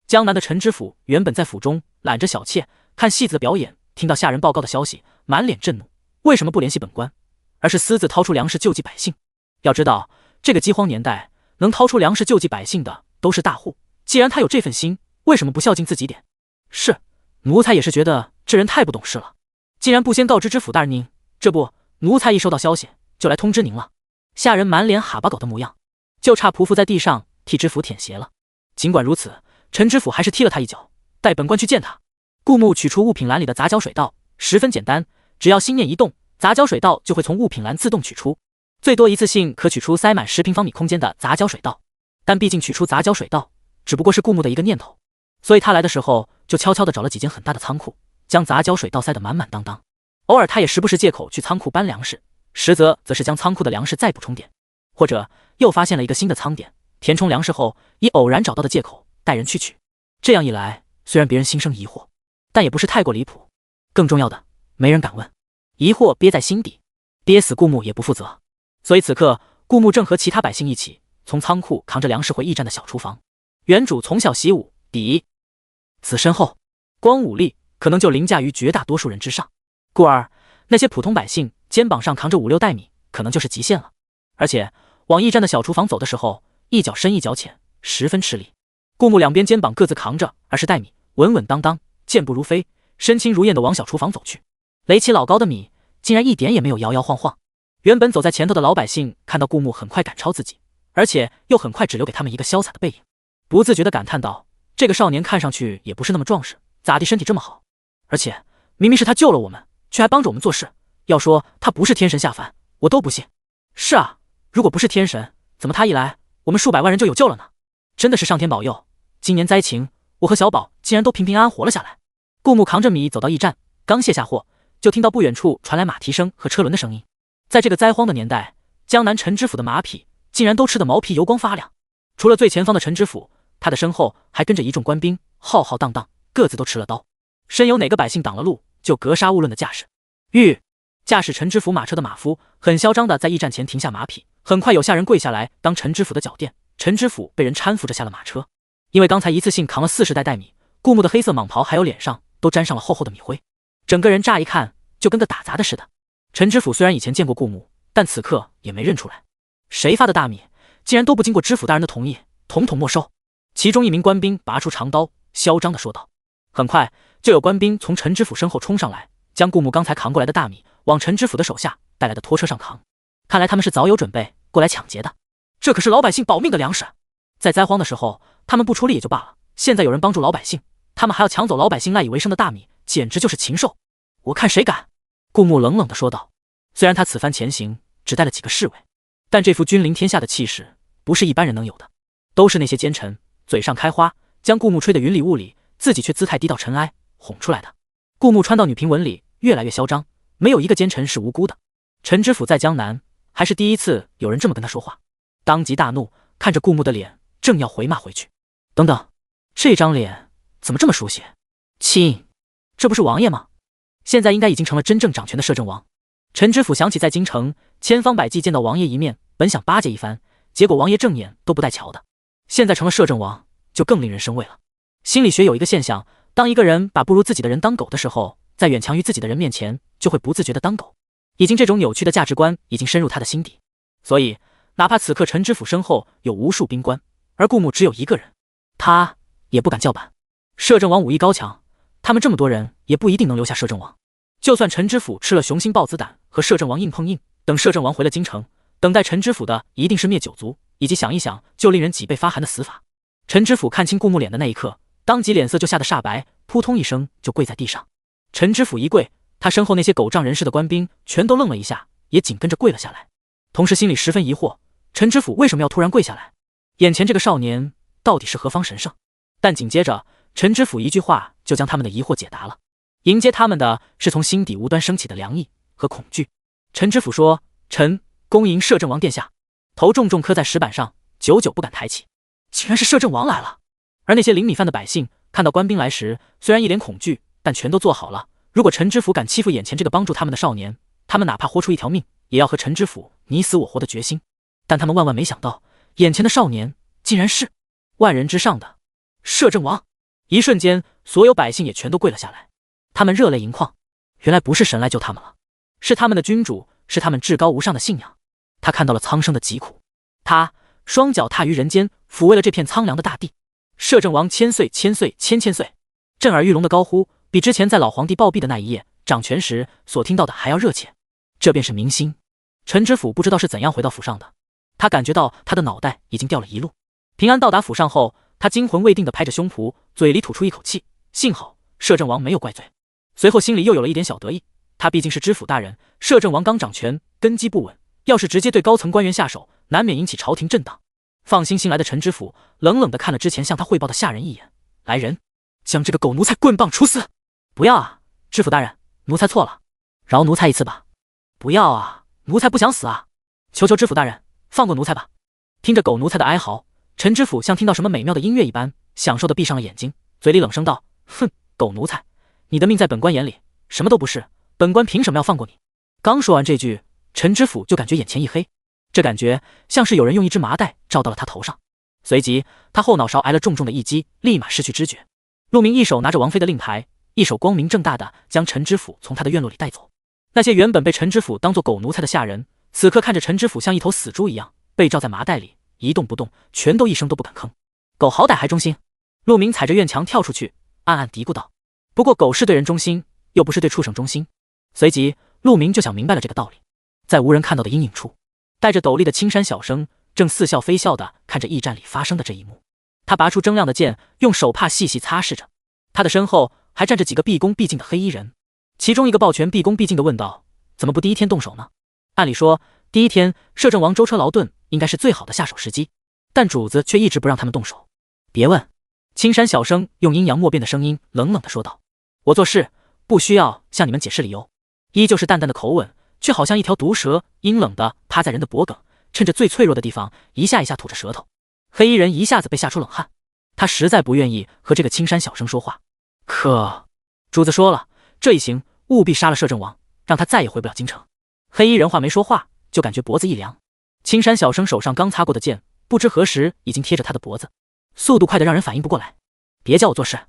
江南的陈知府原本在府中揽着小妾看戏子的表演，听到下人报告的消息，满脸震怒。为什么不联系本官，而是私自掏出粮食救济百姓？要知道，这个饥荒年代，能掏出粮食救济百姓的都是大户。既然他有这份心，为什么不孝敬自己点？是，奴才也是觉得这人太不懂事了。竟然不先告知知府大人您，这不，奴才一收到消息就来通知您了。下人满脸哈巴狗的模样，就差匍匐在地上替知府舔鞋了。尽管如此，陈知府还是踢了他一脚，带本官去见他。顾木取出物品栏里的杂交水稻，十分简单，只要心念一动，杂交水稻就会从物品栏自动取出，最多一次性可取出塞满10平方米空间的杂交水稻。但毕竟取出杂交水稻只不过是顾木的一个念头，所以他来的时候就悄悄地找了几间很大的仓库，将杂交水稻塞得满满当当。偶尔他也时不时借口去仓库搬粮食，实则是将仓库的粮食再补充点，或者又发现了一个新的仓点，填充粮食后以偶然找到的借口带人去取。这样一来，虽然别人心生疑惑，但也不是太过离谱。更重要的，没人敢问，疑惑憋在心底，憋死顾木也不负责。所以此刻顾木正和其他百姓一起从仓库扛着粮食回驿站的小厨房。原主从小习武，敌此身后，光武力可能就凌驾于绝大多数人之上，故而那些普通百姓肩膀上扛着5-6袋米，可能就是极限了。而且往驿站的小厨房走的时候，一脚深一脚浅，十分吃力。顾木两边肩膀各自扛着20袋米，稳稳当当，健步如飞，身轻如燕地往小厨房走去。垒起老高的米竟然一点也没有摇摇晃晃。原本走在前头的老百姓看到顾木很快赶超自己，而且又很快只留给他们一个潇洒的背影，不自觉地感叹道：这个少年看上去也不是那么壮实，咋地身体这么好？而且明明是他救了我们，却还帮着我们做事。要说他不是天神下凡，我都不信。是啊，如果不是天神，怎么他一来，我们数百万人就有救了呢？真的是上天保佑，今年灾情，我和小宝竟然都平平安安活了下来。顾木扛着米走到驿站，刚卸下货，就听到不远处传来马蹄声和车轮的声音。在这个灾荒的年代，江南陈知府的马匹竟然都吃得毛皮油光发亮。除了最前方的陈知府，他的身后还跟着一众官兵，浩浩荡荡，各自都持了刀，身有哪个百姓挡了路，就格杀勿论的架势。驾驶陈知府马车的马夫很嚣张地在驿站前停下马匹，很快有下人跪下来当陈知府的脚垫，陈知府被人搀扶着下了马车。因为刚才一次性扛了40袋米，顾木的黑色蟒袍还有脸上都沾上了厚厚的米灰，整个人乍一看就跟个打杂的似的。陈知府虽然以前见过顾木，但此刻也没认出来。谁发的大米，竟然都不经过知府大人的同意，统统没收。其中一名官兵拔出长刀，嚣张地说道。很快就有官兵从陈知府身后冲上来，将顾木刚才扛过来的大米往陈知府的手下带来的拖车上扛。看来他们是早有准备过来抢劫的，这可是老百姓保命的粮食，在灾荒的时候他们不出力也就罢了，现在有人帮助老百姓，他们还要抢走老百姓赖以为生的大米，简直就是禽兽！我看谁敢！顾木冷冷地说道。虽然他此番前行只带了几个侍卫，但这副君临天下的气势不是一般人能有的。都是那些奸臣嘴上开花，将顾木吹得云里雾里，自己却姿态低到尘埃，哄出来的。顾木穿到女频文里越来越嚣张，没有一个奸臣是无辜的。陈知府在江南还是第一次有人这么跟他说话，当即大怒，看着顾木的脸，正要回骂回去。等等，这张脸怎么这么熟悉？亲，这不是王爷吗？现在应该已经成了真正掌权的摄政王。陈知府想起在京城千方百计见到王爷一面，本想巴结一番，结果王爷正眼都不带瞧的。现在成了摄政王，就更令人生畏了。心理学有一个现象，当一个人把不如自己的人当狗的时候，在远强于自己的人面前，就会不自觉地当狗。已经这种扭曲的价值观已经深入他的心底，所以哪怕此刻陈知府身后有无数兵官，而顾木只有一个人，他也不敢叫板。摄政王武艺高强，他们这么多人也不一定能留下摄政王。就算陈知府吃了雄心豹子胆和摄政王硬碰硬，等摄政王回了京城，等待陈知府的一定是灭九族，以及想一想就令人脊背发寒的死法。陈知府看清顾木脸的那一刻，当即脸色就吓得煞白，扑通一声就跪在地上。陈知府一跪，他身后那些狗仗人势的官兵全都愣了一下，也紧跟着跪了下来，同时心里十分疑惑，陈知府为什么要突然跪下来？眼前这个少年到底是何方神圣？但紧接着陈知府一句话就将他们的疑惑解答了。迎接他们的是从心底无端升起的凉意和恐惧。陈知府说：臣恭迎摄政王殿下。头重重磕在石板上，久久不敢抬起。竟然是摄政王来了。而那些领米饭的百姓看到官兵来时，虽然一脸恐惧，但全都坐好了，如果陈知府敢欺负眼前这个帮助他们的少年，他们哪怕豁出一条命，也要和陈知府你死我活的决心。但他们万万没想到，眼前的少年竟然是万人之上的摄政王。一瞬间，所有百姓也全都跪了下来，他们热泪盈眶。原来不是神来救他们了，是他们的君主，是他们至高无上的信仰。他看到了苍生的疾苦，他双脚踏于人间，抚慰了这片苍凉的大地。摄政王千岁千岁千千岁！震耳欲聋的高呼，比之前在老皇帝暴毙的那一夜掌权时所听到的还要热切。这便是民心。陈知府不知道是怎样回到府上的，他感觉到他的脑袋已经掉了一路。平安到达府上后，他惊魂未定地拍着胸脯，嘴里吐出一口气，幸好摄政王没有怪罪。随后心里又有了一点小得意，他毕竟是知府大人，摄政王刚掌权，根基不稳，要是直接对高层官员下手，难免引起朝廷震荡。放心心来的陈知府冷冷地看了之前向他汇报的下人一眼，来人，将这个狗奴才棍棒处死！不要啊，知府大人，奴才错了，饶奴才一次吧。不要啊，奴才不想死啊，求求知府大人放过奴才吧。听着狗奴才的哀嚎，陈知府像听到什么美妙的音乐一般，享受地闭上了眼睛，嘴里冷声道：哼，狗奴才，你的命在本官眼里什么都不是，本官凭什么要放过你？刚说完这句，陈知府就感觉眼前一黑，这感觉像是有人用一只麻袋罩到了他头上。随即他后脑勺挨了重重的一击，立马失去知觉。陆明一手拿着王妃的令牌，一手光明正大的将陈知府从他的院落里带走。那些原本被陈知府当作狗奴才的下人，此刻看着陈知府像一头死猪一样被罩在麻袋里，一动不动，全都一声都不敢吭。狗好歹还忠心。陆明踩着院墙跳出去，暗暗嘀咕道。不过狗是对人忠心，又不是对畜生忠心。随即陆明就想明白了这个道理。在无人看到的阴影处，戴着斗笠的青山小生正似笑非笑地看着驿站里发生的这一幕。他拔出铮亮的剑，用手帕细细擦拭着。他的身后还站着几个毕恭毕敬的黑衣人，其中一个抱拳毕恭毕敬地问道：怎么不第一天动手呢？按理说第一天摄政王舟车劳顿应该是最好的下手时机，但主子却一直不让他们动手。别问。青山小生用阴阳莫辩的声音冷冷地说道：我做事不需要向你们解释理由。依旧是淡淡的口吻，却好像一条毒蛇，阴冷地趴在人的脖颈，趁着最脆弱的地方一下一下吐着舌头。黑衣人一下子被吓出冷汗，他实在不愿意和这个青山小生说话。可主子说了，这一行务必杀了摄政王，让他再也回不了京城。黑衣人话没说话，就感觉脖子一凉。青山小生手上刚擦过的剑，不知何时已经贴着他的脖子，速度快得让人反应不过来。别叫我做事。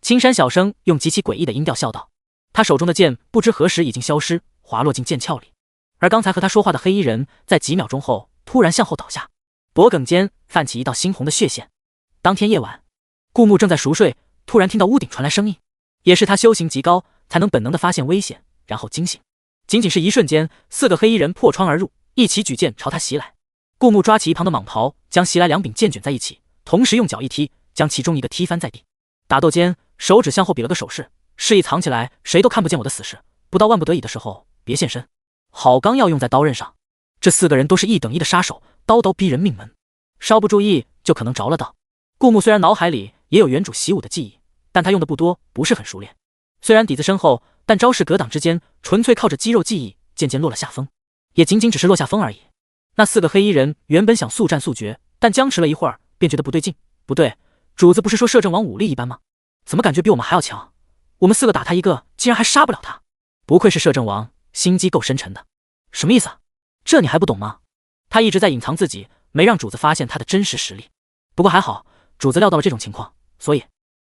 青山小生用极其诡异的音调笑道。他手中的剑不知何时已经消失，滑落进剑鞘里。而刚才和他说话的黑衣人在几秒钟后突然向后倒下，脖颈间泛起一道猩红的血线。当天夜晚，顾木正在熟睡，突然听到屋顶传来声音，也是他修行极高，才能本能地发现危险，然后惊醒。仅仅是一瞬间，4个黑衣人破窗而入，一起举剑朝他袭来。顾木抓起一旁的蟒袍，将袭来2柄剑卷在一起，同时用脚一踢，将其中一个踢翻在地。打斗间，手指向后比了个手势，示意藏起来，谁都看不见我的死事，不到万不得已的时候别现身。好钢要用在刀刃上，这4个人都是一等一的杀手，刀刀逼人命门，稍不注意就可能着了道。顾木虽然脑海里也有原主习武的记忆，但他用的不多，不是很熟练。虽然底子深厚，但招式格挡之间纯粹靠着肌肉记忆，渐渐落了下风，也仅仅只是落下风而已。那4个黑衣人原本想速战速决，但僵持了一会儿，便觉得不对劲。不对，主子不是说摄政王武力一般吗？怎么感觉比我们还要强？我们4个打他一个，竟然还杀不了他。不愧是摄政王，心机够深沉的。什么意思？这你还不懂吗？他一直在隐藏自己，没让主子发现他的真实实力。不过还好，主子料到了这种情况，所以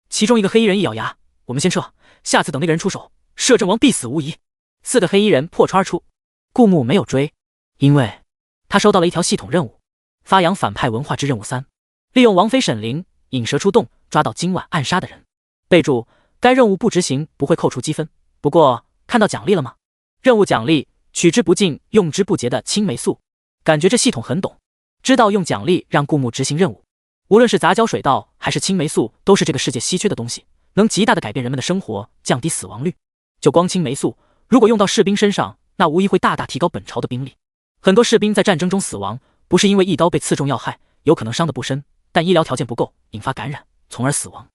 其中一个黑衣人一咬牙：我们先撤，下次等那个人出手，摄政王必死无疑。4个黑衣人破窗而出，顾木没有追，因为他收到了一条系统任务：发扬反派文化之任务3，利用王妃沈灵引蛇出洞，抓到今晚暗杀的人。备注：该任务不执行不会扣除积分。不过看到奖励了吗？任务奖励：取之不尽用之不竭的青霉素。感觉这系统很懂，知道用奖励让顾木执行任务。无论是杂交水稻还是青霉素，都是这个世界稀缺的东西，能极大的改变人们的生活，降低死亡率。就光青霉素，如果用到士兵身上，那无疑会大大提高本朝的兵力。很多士兵在战争中死亡，不是因为一刀被刺中要害，有可能伤得不深，但医疗条件不够，引发感染，从而死亡。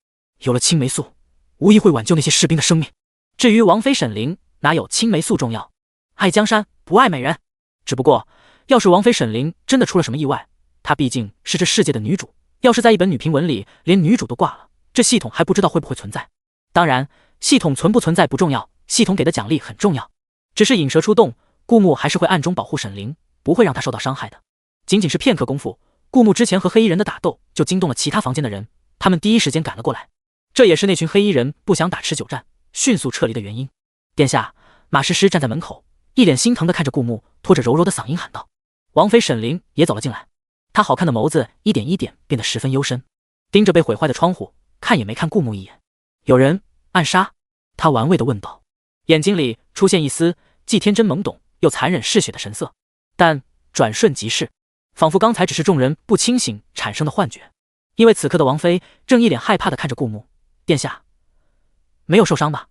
有了青霉素，无疑会挽救那些士兵的生命。至于王妃沈灵，哪有青霉素重要？爱江山不爱美人。只不过要是王妃沈灵真的出了什么意外，她毕竟是这世界的女主，要是在一本女评文里连女主都挂了，这系统还不知道会不会存在。当然系统存不存在不重要，系统给的奖励很重要。只是引蛇出洞，顾木还是会暗中保护沈灵，不会让他受到伤害的。仅仅是片刻功夫，顾木之前和黑衣人的打斗就惊动了其他房间的人，他们第一时间赶了过来。这也是那群黑衣人不想打持久战，迅速撤离的原因。殿下，马诗诗站在门口，一脸心疼地看着顾木，拖着柔柔的嗓音喊道。王妃沈灵也走了进来，她好看的眸子一点一点变得十分幽深，盯着被毁坏的窗户，看也没看顾木一眼。有人暗杀？她玩味地问道，眼睛里出现一丝既天真懵懂又残忍嗜血的神色，但转瞬即逝，仿佛刚才只是众人不清醒产生的幻觉。因为此刻的王妃正一脸害怕地看着顾木。殿下，没有受伤吧？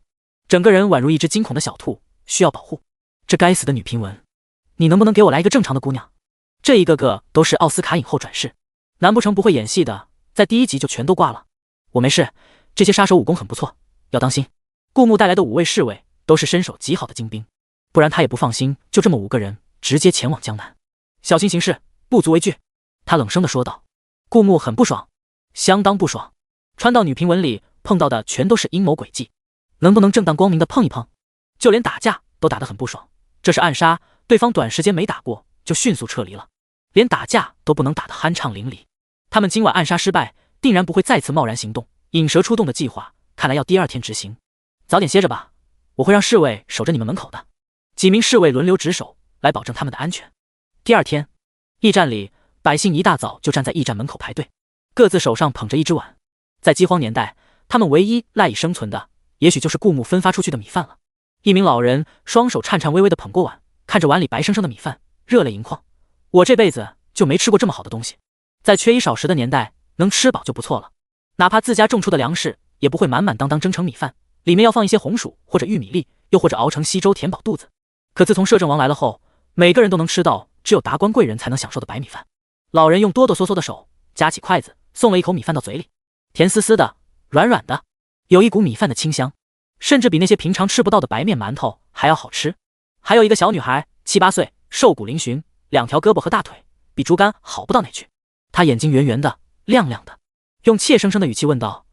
整个人宛如一只惊恐的小兔，需要保护。这该死的女评文，你能不能给我来一个正常的姑娘？这一个个都是奥斯卡影后转世，难不成不会演戏的，在第一集就全都挂了？我没事，这些杀手武功很不错，要当心。顾木带来的5位侍卫都是身手极好的精兵，不然他也不放心就这么5个人直接前往江南。小心行事，不足为惧。他冷声地说道。顾木很不爽，相当不爽。穿到女评文里碰到的全都是阴谋诡计，能不能正大光明的碰一碰？就连打架都打得很不爽，这是暗杀，对方短时间没打过就迅速撤离了，连打架都不能打得酣畅淋漓。他们今晚暗杀失败，定然不会再次贸然行动，引蛇出洞的计划看来要第2天执行。早点歇着吧，我会让侍卫守着你们门口的。几名侍卫轮流值守，来保证他们的安全。第2天，驿站里，百姓一大早就站在驿站门口排队，各自手上捧着一只碗。在饥荒年代，他们唯一赖以生存的，也许就是顾木分发出去的米饭了。一名老人双手颤颤巍巍地捧过碗，看着碗里白生生的米饭，热泪盈眶。我这辈子就没吃过这么好的东西，在缺衣少食的年代，能吃饱就不错了。哪怕自家种出的粮食，也不会满满当当蒸成米饭，里面要放一些红薯或者玉米粒，又或者熬成稀粥填饱肚子。可自从摄政王来了后，每个人都能吃到只有达官贵人才能享受的白米饭。老人用哆哆嗦嗦的手夹起筷子，送了一口米饭到嘴里，甜丝丝的，软软的，有一股米饭的清香，甚至比那些平常吃不到的白面馒头还要好吃。还有一个小女孩，7、8岁，瘦骨嶙峋，2条胳膊和大腿比竹竿好不到哪去。她眼睛圆圆的，亮亮的，用怯生生的语气问道：“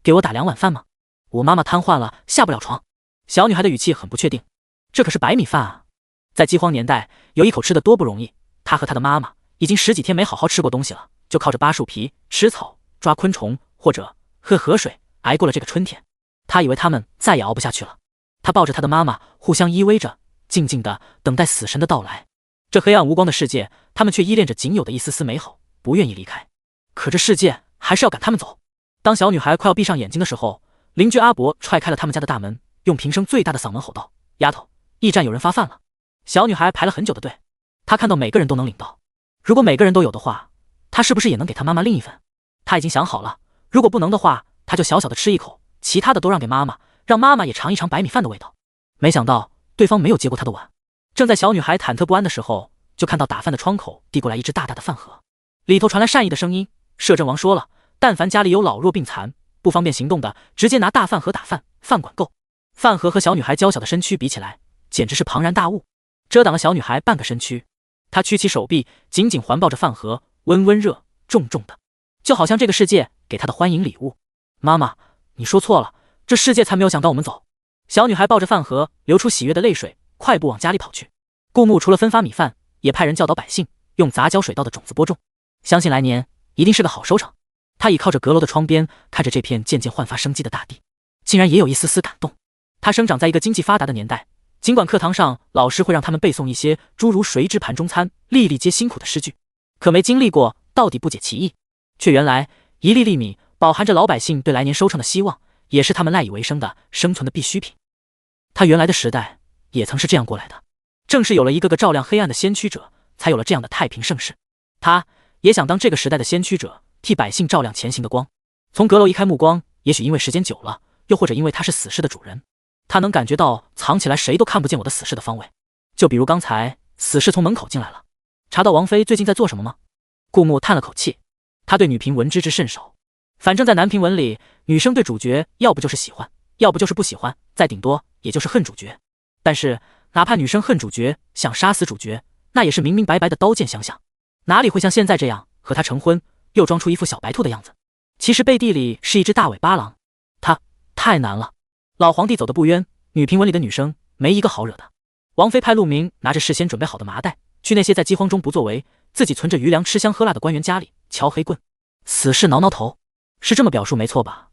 给我打2碗饭吗？我妈妈瘫痪了，下不了床。”小女孩的语气很不确定，这可是白米饭啊！在饥荒年代，有一口吃的多不容易。她和她的妈妈已经10几天没好好吃过东西了，就靠着扒树皮、吃草、抓昆虫或者喝河水挨过了这个春天。她以为他们再也熬不下去了，她抱着她的妈妈互相依偎着，静静地等待死神的到来。这黑暗无光的世界，他们却依恋着仅有的一丝丝美好，不愿意离开。可这世界还是要赶他们走。当小女孩快要闭上眼睛的时候，邻居阿伯踹开了他们家的大门，用平声最大的嗓门吼道：“丫头，驿站有人发饭了。”小女孩排了很久的队，她看到每个人都能领到，如果每个人都有的话，她是不是也能给她妈妈另一份？她已经想好了，如果不能的话，她就小小的吃一口，其他的都让给妈妈，让妈妈也尝一尝白米饭的味道。没想到对方没有接过她的碗。正在小女孩忐忑不安的时候，就看到打饭的窗口递过来一只大大的饭盒，里头传来善意的声音：“摄政王说了，但凡家里有老弱病残、不方便行动的，直接拿大饭盒打饭，饭管够。”饭盒和小女孩娇小的身躯比起来，简直是庞然大物，遮挡了小女孩半个身躯。她屈起手臂，紧紧环抱着饭盒，温温热，重重的，就好像这个世界给她的欢迎礼物。妈妈，你说错了，这世界才没有想到我们走。小女孩抱着饭盒，流出喜悦的泪水，快步往家里跑去。顾木除了分发米饭，也派人教导百姓用杂交水稻的种子播种，相信来年一定是个好收成。他倚靠着阁楼的窗边，看着这片渐渐焕发生机的大地，竟然也有一丝丝感动。他生长在一个经济发达的年代，尽管课堂上老师会让他们背诵一些诸如谁知盘中餐，粒粒皆辛苦的诗句，可没经历过到底不解其意。却原来一粒粒米饱含着老百姓对来年收成的希望，也是他们赖以为生的生存的必需品。他原来的时代也曾是这样过来的，正是有了一个个照亮黑暗的先驱者，才有了这样的太平盛世。他也想当这个时代的先驱者，替百姓照亮前行的光。从阁楼移开目光，也许因为时间久了，又或者因为他是死士的主人，他能感觉到藏起来谁都看不见我的死士的方位。就比如刚才死士从门口进来了，查到王妃最近在做什么吗？顾木叹了口气，他对女评文知之甚少，反正在男评文里，女生对主角要不就是喜欢，要不就是不喜欢，再顶多也就是恨主角。但是哪怕女生恨主角，想杀死主角，那也是明明白白的刀剑相向，哪里会像现在这样和他成婚，又装出一副小白兔的样子，其实背地里是一只大尾巴狼。他太难了。老皇帝走得不冤，女评文里的女生没一个好惹的。王妃派陆明拿着事先准备好的麻袋，去那些在饥荒中不作为、自己存着余粮吃香喝辣的官员家里敲黑棍。死士挠挠头，是这么表述没错吧？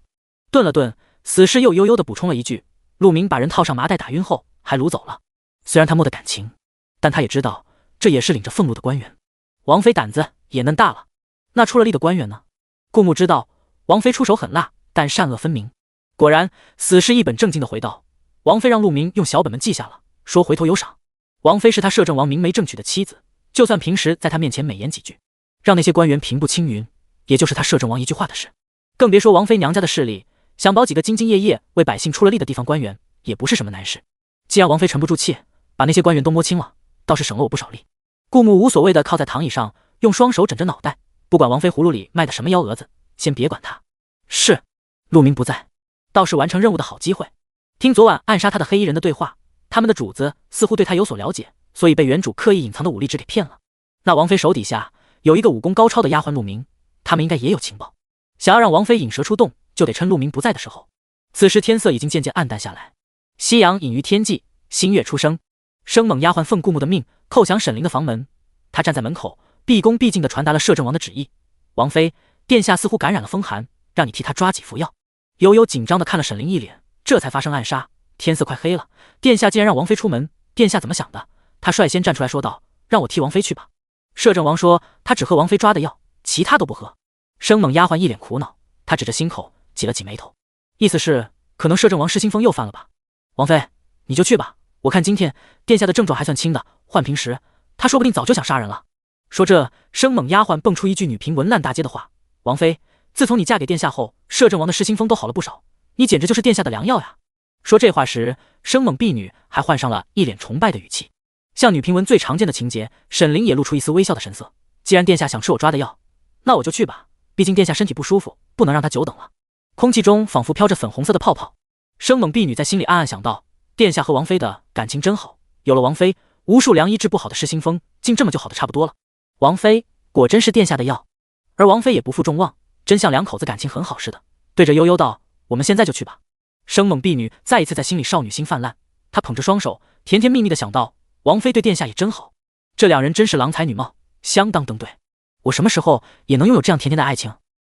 顿了顿，死士又悠悠地补充了一句：陆明把人套上麻袋打晕后还掳走了。虽然他摸得感情，但他也知道这也是领着俸禄的官员。王妃胆子也嫩大了。那出了力的官员呢？顾木知道王妃出手狠辣，但善恶分明。果然，死士一本正经地回道：王妃让陆明用小本本记下了，说回头有赏。王妃是他摄政王明媒正娶的妻子，就算平时在他面前美言几句，让那些官员平步青云，也就是他摄政王一句话的事。更别说王妃娘家的势力，想保几个兢兢业业为百姓出了力的地方官员，也不是什么难事。既然王妃沉不住气，把那些官员都摸清了，倒是省了我不少力。顾木无所谓的靠在躺椅上，用双手枕着脑袋，不管王妃葫芦里卖的什么幺蛾子，先别管他。是，陆明不在，倒是完成任务的好机会。听昨晚暗杀他的黑衣人的对话，他们的主子似乎对他有所了解，所以被原主刻意隐藏的武力值给骗了。那王妃手底下有一个武功高超的丫鬟陆明，他们应该也有情报。想要让王妃引蛇出洞，就得趁陆明不在的时候。此时天色已经渐渐暗淡下来，夕阳隐于天际，星月初升。生猛丫鬟奉顾木的命叩响沈凌的房门，他站在门口，毕恭毕敬地传达了摄政王的旨意。王妃，殿下似乎感染了风寒，让你替他抓几服药。悠悠紧张地看了沈凌一眼，这才发生暗杀。天色快黑了，殿下竟然让王妃出门，殿下怎么想的？他率先站出来说道：让我替王妃去吧。摄政王说他只喝王妃抓的药，其他都不喝。生猛丫鬟一脸苦恼，他指着心口挤了挤眉头，意思是可能摄政王失心疯又犯了吧。王妃，你就去吧，我看今天殿下的症状还算轻的，换平时他说不定早就想杀人了。说这，生猛丫鬟蹦出一句女频文烂大街的话：王妃，自从你嫁给殿下后，摄政王的失心疯都好了不少，你简直就是殿下的良药呀。说这话时，生猛婢女还换上了一脸崇拜的语气。像女频文最常见的情节，沈凌也露出一丝微笑的神色。既然殿下想吃我抓的药，那我就去吧，毕竟殿下身体不舒服，不能让他久等了。空气中仿佛飘着粉红色的泡泡，生猛婢女在心里暗暗想到：殿下和王妃的感情真好，有了王妃，无数良医治不好的失心疯竟这么就好的差不多了。王妃果真是殿下的药。而王妃也不负众望，真像两口子感情很好似的，对着悠悠道：我们现在就去吧。生猛婢女再一次在心里少女心泛滥，她捧着双手，甜甜蜜蜜地想到：王妃对殿下也真好，这两人真是郎才女貌，相当登对。我什么时候也能拥有这样甜甜的爱情？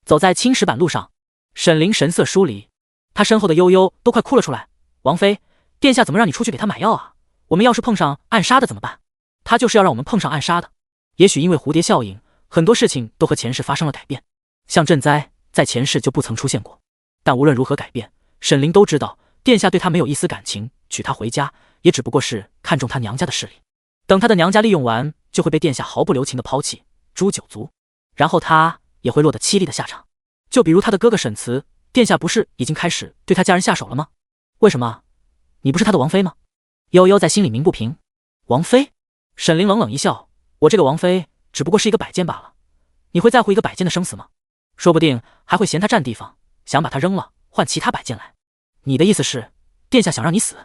走在青石板路上，沈凌神色疏离，他身后的悠悠都快哭了出来。王妃，殿下怎么让你出去给他买药啊？我们要是碰上暗杀的怎么办？他就是要让我们碰上暗杀的。也许因为蝴蝶效应，很多事情都和前世发生了改变，像赈灾在前世就不曾出现过。但无论如何改变，沈凌都知道殿下对他没有一丝感情，娶她回家也只不过是看中她娘家的势力。等她的娘家利用完，就会被殿下毫不留情的抛弃诛九族，然后她也会落得凄厉的下场。就比如她的哥哥沈慈，殿下不是已经开始对他家人下手了吗？为什么？你不是他的王妃吗？悠悠在心里鸣不平。王妃？沈凌冷冷一笑：我这个王妃只不过是一个摆件罢了，你会在乎一个摆件的生死吗？说不定还会嫌他占地方，想把他扔了换其他摆件来。你的意思是殿下想让你死？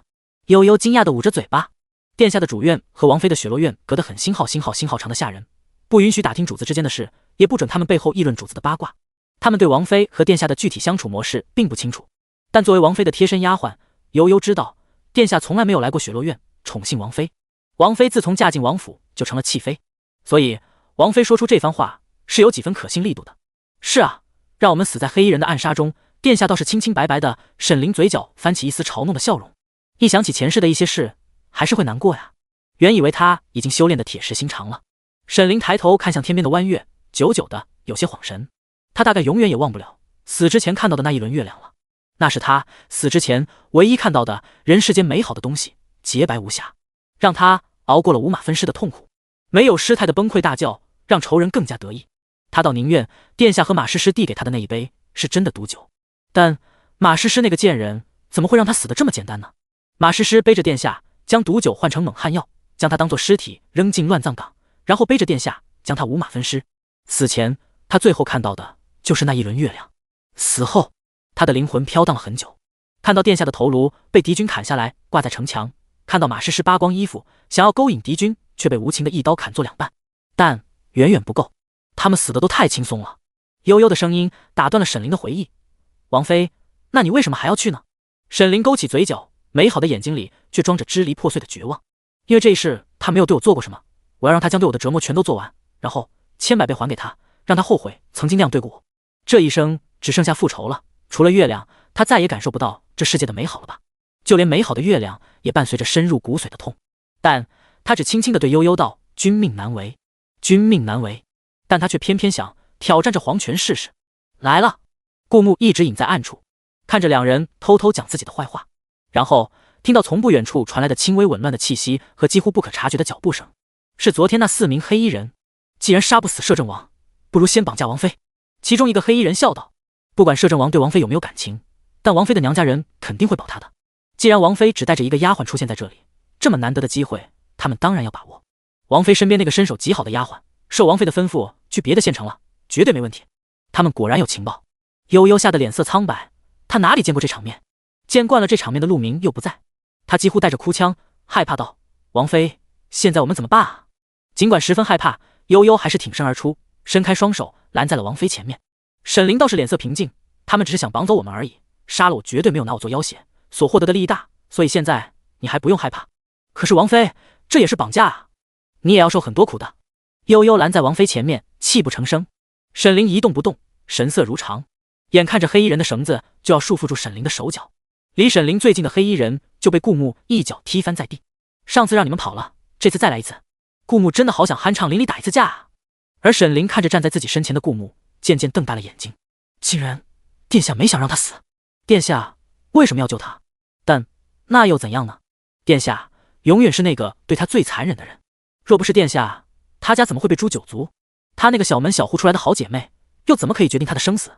悠悠惊讶地捂着嘴巴。殿下的主院和王妃的雪落院隔得很星号长的吓人，不允许打听主子之间的事，也不准他们背后议论主子的八卦。他们对王妃和殿下的具体相处模式并不清楚，但作为王妃的贴身丫鬟，悠悠知道殿下从来没有来过雪落院宠幸王妃。王妃自从嫁进王府就成了弃妃，所以王妃说出这番话是有几分可信力度的。是啊，让我们死在黑衣人的暗杀中，殿下倒是清清白白的。沈凌嘴角翻起一丝嘲弄的笑容，一想起前世的一些事，还是会难过呀。原以为他已经修炼的铁石心肠了。沈凌抬头看向天边的弯月，久久的有些恍神。他大概永远也忘不了死之前看到的那一轮月亮了，那是他死之前唯一看到的人世间美好的东西，洁白无瑕，让他熬过了五马分尸的痛苦。没有师太的崩溃大叫，让仇人更加得意。他倒宁愿殿下和马师师递给他的那一杯是真的毒酒，但马师师那个贱人怎么会让他死得这么简单呢？马师师背着殿下将毒酒换成猛汉药，将他当作尸体扔进乱葬岗，然后背着殿下将他五马分尸。死前他最后看到的就是那一轮月亮。死后他的灵魂飘荡了很久，看到殿下的头颅被敌军砍下来挂在城墙，看到马师师扒光衣服想要勾引敌军，却被无情的一刀砍作两半，但远远不够，他们死的都太轻松了。悠悠的声音打断了沈凌的回忆。王妃，那你为什么还要去呢？沈凌勾起嘴角，美好的眼睛里却装着支离破碎的绝望。因为这一世他没有对我做过什么，我要让他将对我的折磨全都做完，然后千百倍还给他，让他后悔曾经那样对过我。这一生只剩下复仇了，除了月亮，他再也感受不到这世界的美好了吧？就连美好的月亮也伴随着深入骨髓的痛。但他只轻轻地对悠悠道：“君命难违，君命难违。”但他却偏偏想挑战着皇权试试。来了。顾木一直隐在暗处，看着两人偷偷讲自己的坏话，然后听到从不远处传来的轻微紊乱的气息和几乎不可察觉的脚步声。是昨天那4名黑衣人。既然杀不死摄政王，不如先绑架王妃。其中一个黑衣人笑道：“不管摄政王对王妃有没有感情，但王妃的娘家人肯定会保她的。既然王妃只带着一个丫鬟出现在这里，这么难得的机会，他们当然要把握。王妃身边那个身手极好的丫鬟，受王妃的吩咐去别的县城了，绝对没问题。他们果然有情报。”悠悠吓得脸色苍白，他哪里见过这场面？见惯了这场面的陆明又不在，他几乎带着哭腔，害怕道：“王妃，现在我们怎么办啊？”尽管十分害怕，悠悠还是挺身而出，伸开双手拦在了王妃前面。沈凌倒是脸色平静，他们只是想绑走我们而已，杀了我绝对没有拿我做要挟，所获得的利益大，所以现在你还不用害怕。可是王妃，这也是绑架啊，你也要受很多苦的。悠悠拦在王妃前面，泣不成声。沈凌一动不动，神色如常，眼看着黑衣人的绳子就要束缚住沈凌的手脚，离沈凌最近的黑衣人就被顾木一脚踢翻在地。上次让你们跑了，这次再来一次。顾木真的好想酣畅淋漓打一次架啊！而沈凌看着站在自己身前的顾木，渐渐瞪大了眼睛。竟然，殿下没想让他死？殿下为什么要救他？但那又怎样呢？殿下永远是那个对他最残忍的人。若不是殿下，他家怎么会被诛9族？他那个小门小户出来的好姐妹，又怎么可以决定他的生死？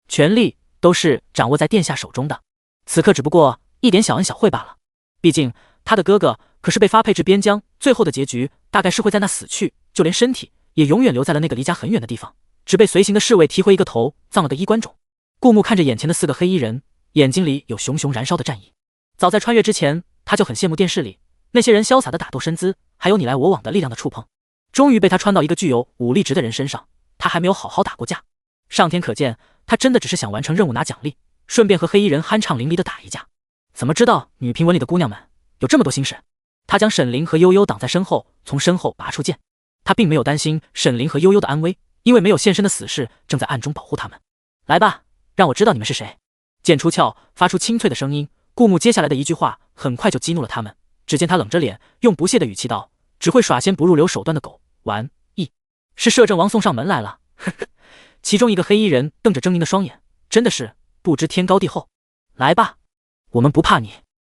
权力都是掌握在殿下手中的，此刻只不过一点小恩小惠罢了。毕竟他的哥哥可是被发配至边疆，最后的结局大概是会在那死去，就连身体也永远留在了那个离家很远的地方，只被随行的侍卫提回一个头，葬了个衣冠冢。顾木看着眼前的4个黑衣人，眼睛里有熊熊燃烧的战意。早在穿越之前，他就很羡慕电视里那些人潇洒的打斗身姿，还有你来我往的力量的触碰。终于被他穿到一个具有武力值的人身上，他还没有好好打过架。上天可见，他真的只是想完成任务拿奖励，顺便和黑衣人酣畅淋漓的打一架。怎么知道女评文里的姑娘们有这么多心事？他将沈凌和悠悠挡在身后，从身后拔出剑。他并没有担心沈凌和悠悠的安危，因为没有现身的死士正在暗中保护他们。来吧，让我知道你们是谁。剑出鞘，发出清脆的声音。顾木接下来的一句话很快就激怒了他们。只见他冷着脸，用不屑的语气道：“只会耍先不入流手段的狗，玩意！是摄政王送上门来了。”呵呵。其中一个黑衣人瞪着狰狞的双眼，真的是不知天高地厚。来吧，我们不怕你。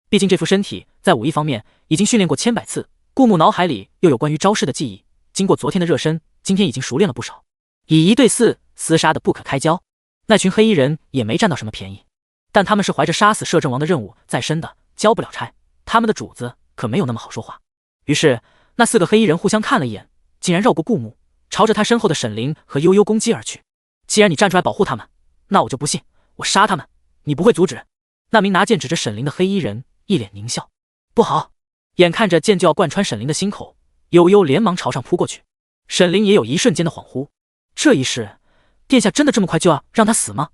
毕竟这副身体在武艺方面已经训练过千百次，顾木脑海里又有关于招式的记忆，经过昨天的热身，今天已经熟练了不少。以1对4厮杀的不可开交，那群黑衣人也没占到什么便宜，但他们是怀着杀死摄政王的任务在身的，交不了差，他们的主子可没有那么好说话。于是那4个黑衣人互相看了一眼，竟然绕过顾木，朝着他身后的沈凌和悠悠攻击而去。既然你站出来保护他们，那我就不信我杀他们你不会阻止。那名拿剑指着沈凌的黑衣人一脸狞笑。不好！眼看着剑就要贯穿沈凌的心口，悠悠连忙朝上扑过去。沈凌也有一瞬间的恍惚，这一世殿下真的这么快就要让他死吗？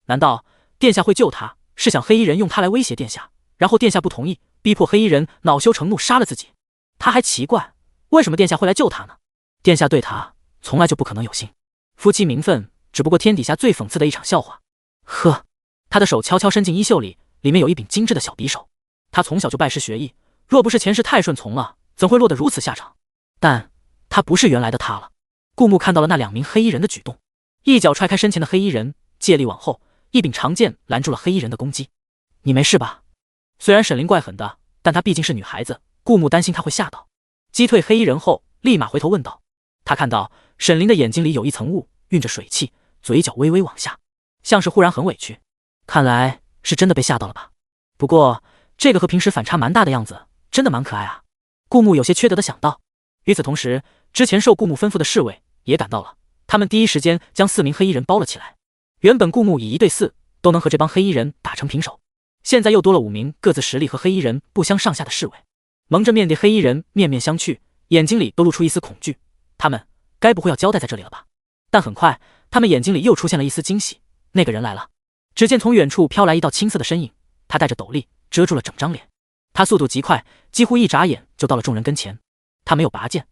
难道殿下会救他，是想黑衣人用他来威胁殿下，然后殿下不同意，逼迫黑衣人恼羞成怒杀了自己？他还奇怪为什么殿下会来救他呢？殿下对他从来就不可能有心，夫妻名分只不过天底下最讽刺的一场笑话。呵，他的手悄悄伸进衣袖里，里面有一柄精致的小匕首。他从小就拜师学艺，若不是前世太顺从了，怎会落得如此下场？但他不是原来的他了。顾木看到了那2名黑衣人的举动，一脚踹开身前的黑衣人，借力往后，一柄长剑拦住了黑衣人的攻击。你没事吧？虽然沈凌怪狠的，但她毕竟是女孩子，顾木担心她会吓到。击退黑衣人后，立马回头问道。他看到沈凌的眼睛里有一层雾，蕴着水汽，嘴角微微往下，像是忽然很委屈。看来是真的被吓到了吧？不过这个和平时反差蛮大的样子，真的蛮可爱啊。顾木有些缺德的想到。与此同时，之前受顾木吩咐的侍卫也赶到了，他们第一时间将4名黑衣人包了起来。原本顾木以1对4都能和这帮黑衣人打成平手，现在又多了5名各自实力和黑衣人不相上下的侍卫。蒙着面的黑衣人面面相觑，眼睛里都露出一丝恐惧。他们该不会要交代在这里了吧？但很快他们眼睛里又出现了一丝惊喜，那个人来了。只见从远处飘来一道青色的身影，他戴着斗笠遮住了整张脸，他速度极快，几乎一眨眼就到了众人跟前。他没有拔剑，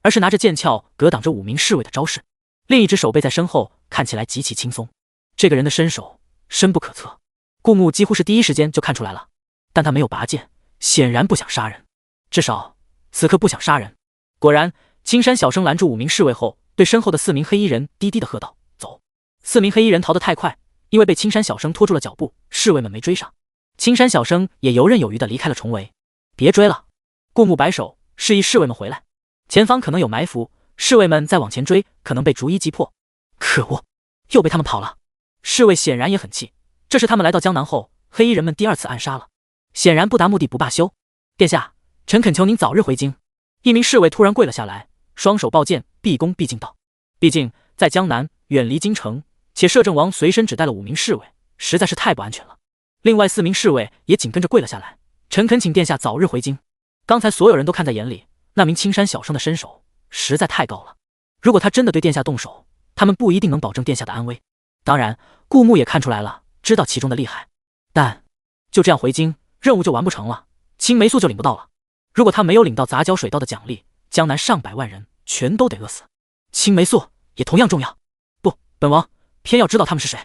而是拿着剑鞘格挡着5名侍卫的招式，另一只手背在身后，看起来极其轻松。这个人的身手深不可测，顾木几乎是第一时间就看出来了，但他没有拔剑，显然不想杀人，至少此刻不想杀人。果然，青山小生拦住5名侍卫后，对身后的4名黑衣人低低的喝道：“走！”4名黑衣人逃得太快，因为被青山小生拖住了脚步，侍卫们没追上。青山小生也游刃有余地离开了重围。别追了，顾木摆手示意侍卫们回来，前方可能有埋伏，侍卫们再往前追，可能被逐一击破。可恶，又被他们跑了。侍卫显然也很气，这是他们来到江南后，黑衣人们第2次暗杀了，显然不达目的不罢休。殿下，臣恳求您早日回京。一名侍卫突然跪了下来，双手抱剑，毕恭毕敬道：“毕竟在江南，远离京城，且摄政王随身只带了5名侍卫，实在是太不安全了。”另外4名侍卫也紧跟着跪了下来，臣恳请殿下早日回京。刚才所有人都看在眼里，那名青山小生的身手实在太高了，如果他真的对殿下动手，他们不一定能保证殿下的安危。当然，顾木也看出来了，知道其中的厉害，但就这样回京，任务就完不成了，青霉素就领不到了。如果他没有领到杂交水稻的奖励，江南上百万人全都得饿死。青霉素也同样重要。不，本王偏要知道他们是谁。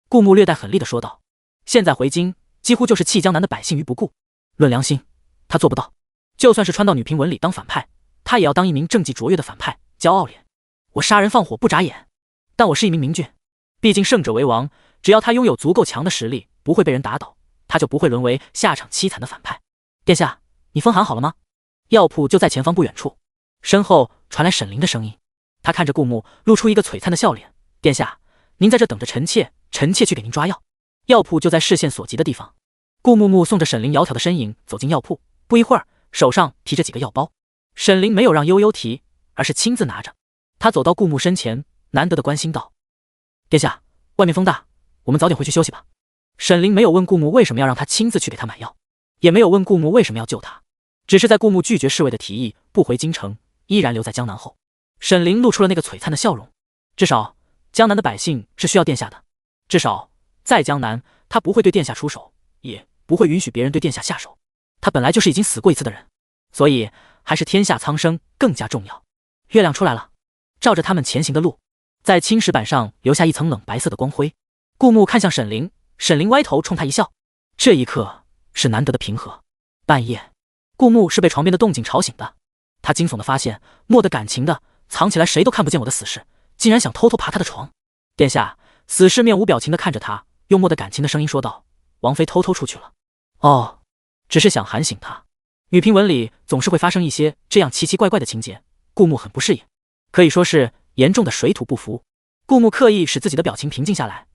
顾木略带狠厉地说道。现在回京几乎就是弃江南的百姓于不顾，论良心，他做不到。就算是穿到女频文里当反派，他也要当一名政绩卓越的反派，骄傲脸。我杀人放火不眨眼，但我是一名明君，毕竟胜者为王，只要他拥有足够强的实力，不会被人打倒，他就不会沦为下场凄惨的反派。殿下，你风寒好了吗？药铺就在前方不远处。身后传来沈凌的声音，他看着顾木，露出一个璀璨的笑脸。殿下，您在这等着臣妾，臣妾去给您抓药。药铺就在视线所及的地方。顾木目送着沈凌窈窕的身影走进药铺，不一会儿，手上提着几个药包。沈凌没有让悠悠提，而是亲自拿着。他走到顾木身前，难得的关心道：“殿下，外面风大，我们早点回去休息吧。”沈凌没有问顾木为什么要让他亲自去给他买药，也没有问顾木为什么要救他，只是在顾木拒绝侍卫的提议，不回京城，依然留在江南后，沈凌露出了那个璀璨的笑容。至少江南的百姓是需要殿下的，至少在江南，他不会对殿下出手，也不会允许别人对殿下下手。他本来就是已经死过一次的人，所以还是天下苍生更加重要。月亮出来了，照着他们前行的路，在青石板上留下一层冷白色的光辉。顾木看向沈凌，沈凌歪头冲他一笑，这一刻是难得的平和。半夜，顾木是被床边的动静吵醒的，他惊悚地发现，莫的感情的藏起来谁都看不见我的死士，竟然想偷偷爬他的床。殿下，死士面无表情地看着他，用莫的感情的声音说道：“王妃偷偷出去了。”哦，只是想喊醒他。女频文里总是会发生一些这样奇奇怪怪的情节，顾木很不适应，可以说是严重的水土不服。顾木刻意使自己的表情平静下来：“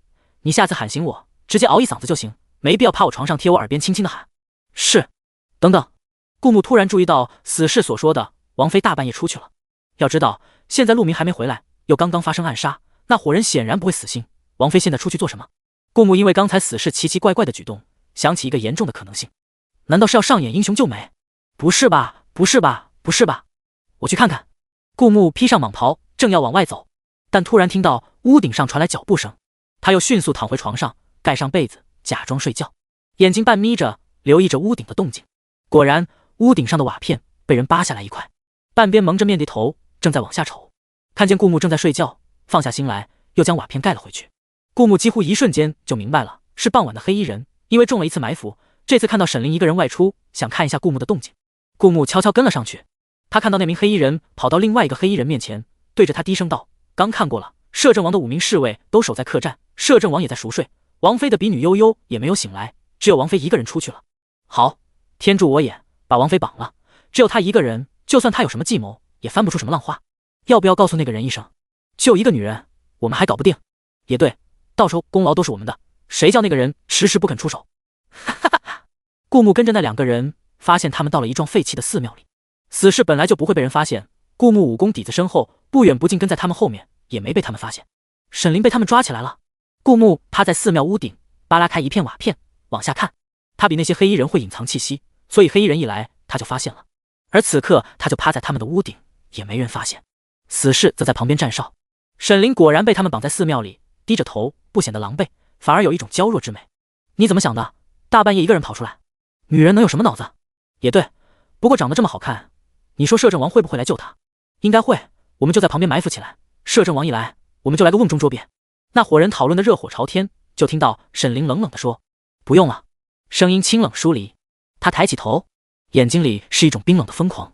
你下次喊醒我，直接嗷一嗓子就行，没必要趴我床上贴我耳边轻轻的喊。”是。等等，顾木突然注意到死士所说的王妃大半夜出去了。要知道，现在陆明还没回来，又刚刚发生暗杀，那伙人显然不会死心。王妃现在出去做什么？顾木因为刚才死士奇奇怪怪的举动，想起一个严重的可能性，难道是要上演英雄救美？不是吧，不是吧，不是吧，我去看看。顾木披上蟒袍，正要往外走，但突然听到屋顶上传来脚步声，他又迅速躺回床上，盖上被子，假装睡觉，眼睛半眯着，留意着屋顶的动静。果然，屋顶上的瓦片被人扒下来一块，半边蒙着面的头正在往下瞅。看见顾木正在睡觉，放下心来，又将瓦片盖了回去。顾木几乎一瞬间就明白了，是傍晚的黑衣人，因为中了一次埋伏，这次看到沈凌一个人外出，想看一下顾木的动静。顾木悄悄跟了上去，他看到那名黑衣人跑到另外一个黑衣人面前，对着他低声道：“刚看过了，摄政王的5名侍卫都守在客栈，摄政王也在熟睡，王妃的婢女悠悠也没有醒来，只有王妃一个人出去了。好，天助我也，把王妃绑了，只有她一个人，就算她有什么计谋，也翻不出什么浪花。要不要告诉那个人一声，就一个女人，我们还搞不定？也对，到时候功劳都是我们的，谁叫那个人迟迟不肯出手？”哈哈哈哈。顾木跟着那2个人，发现他们到了一幢废弃的寺庙里。死士本来就不会被人发现，顾木武功底子深厚，不远不近跟在他们后面，也没被他们发现。沈凌被他们抓起来了。顾木趴在寺庙屋顶，扒拉开一片瓦片，往下看。他比那些黑衣人会隐藏气息，所以黑衣人一来他就发现了。而此刻他就趴在他们的屋顶，也没人发现。死士则在旁边站哨。沈凌果然被他们绑在寺庙里，低着头，不显得狼狈，反而有一种娇弱之美。你怎么想的？大半夜一个人跑出来，女人能有什么脑子？也对，不过长得这么好看，你说摄政王会不会来救他？应该会，我们就在旁边埋伏起来，摄政王一来，我们就来个瓮中捉鳖。那伙人讨论的热火朝天，就听到沈凌冷冷地说：“不用了。”声音清冷疏离。他抬起头，眼睛里是一种冰冷的疯狂。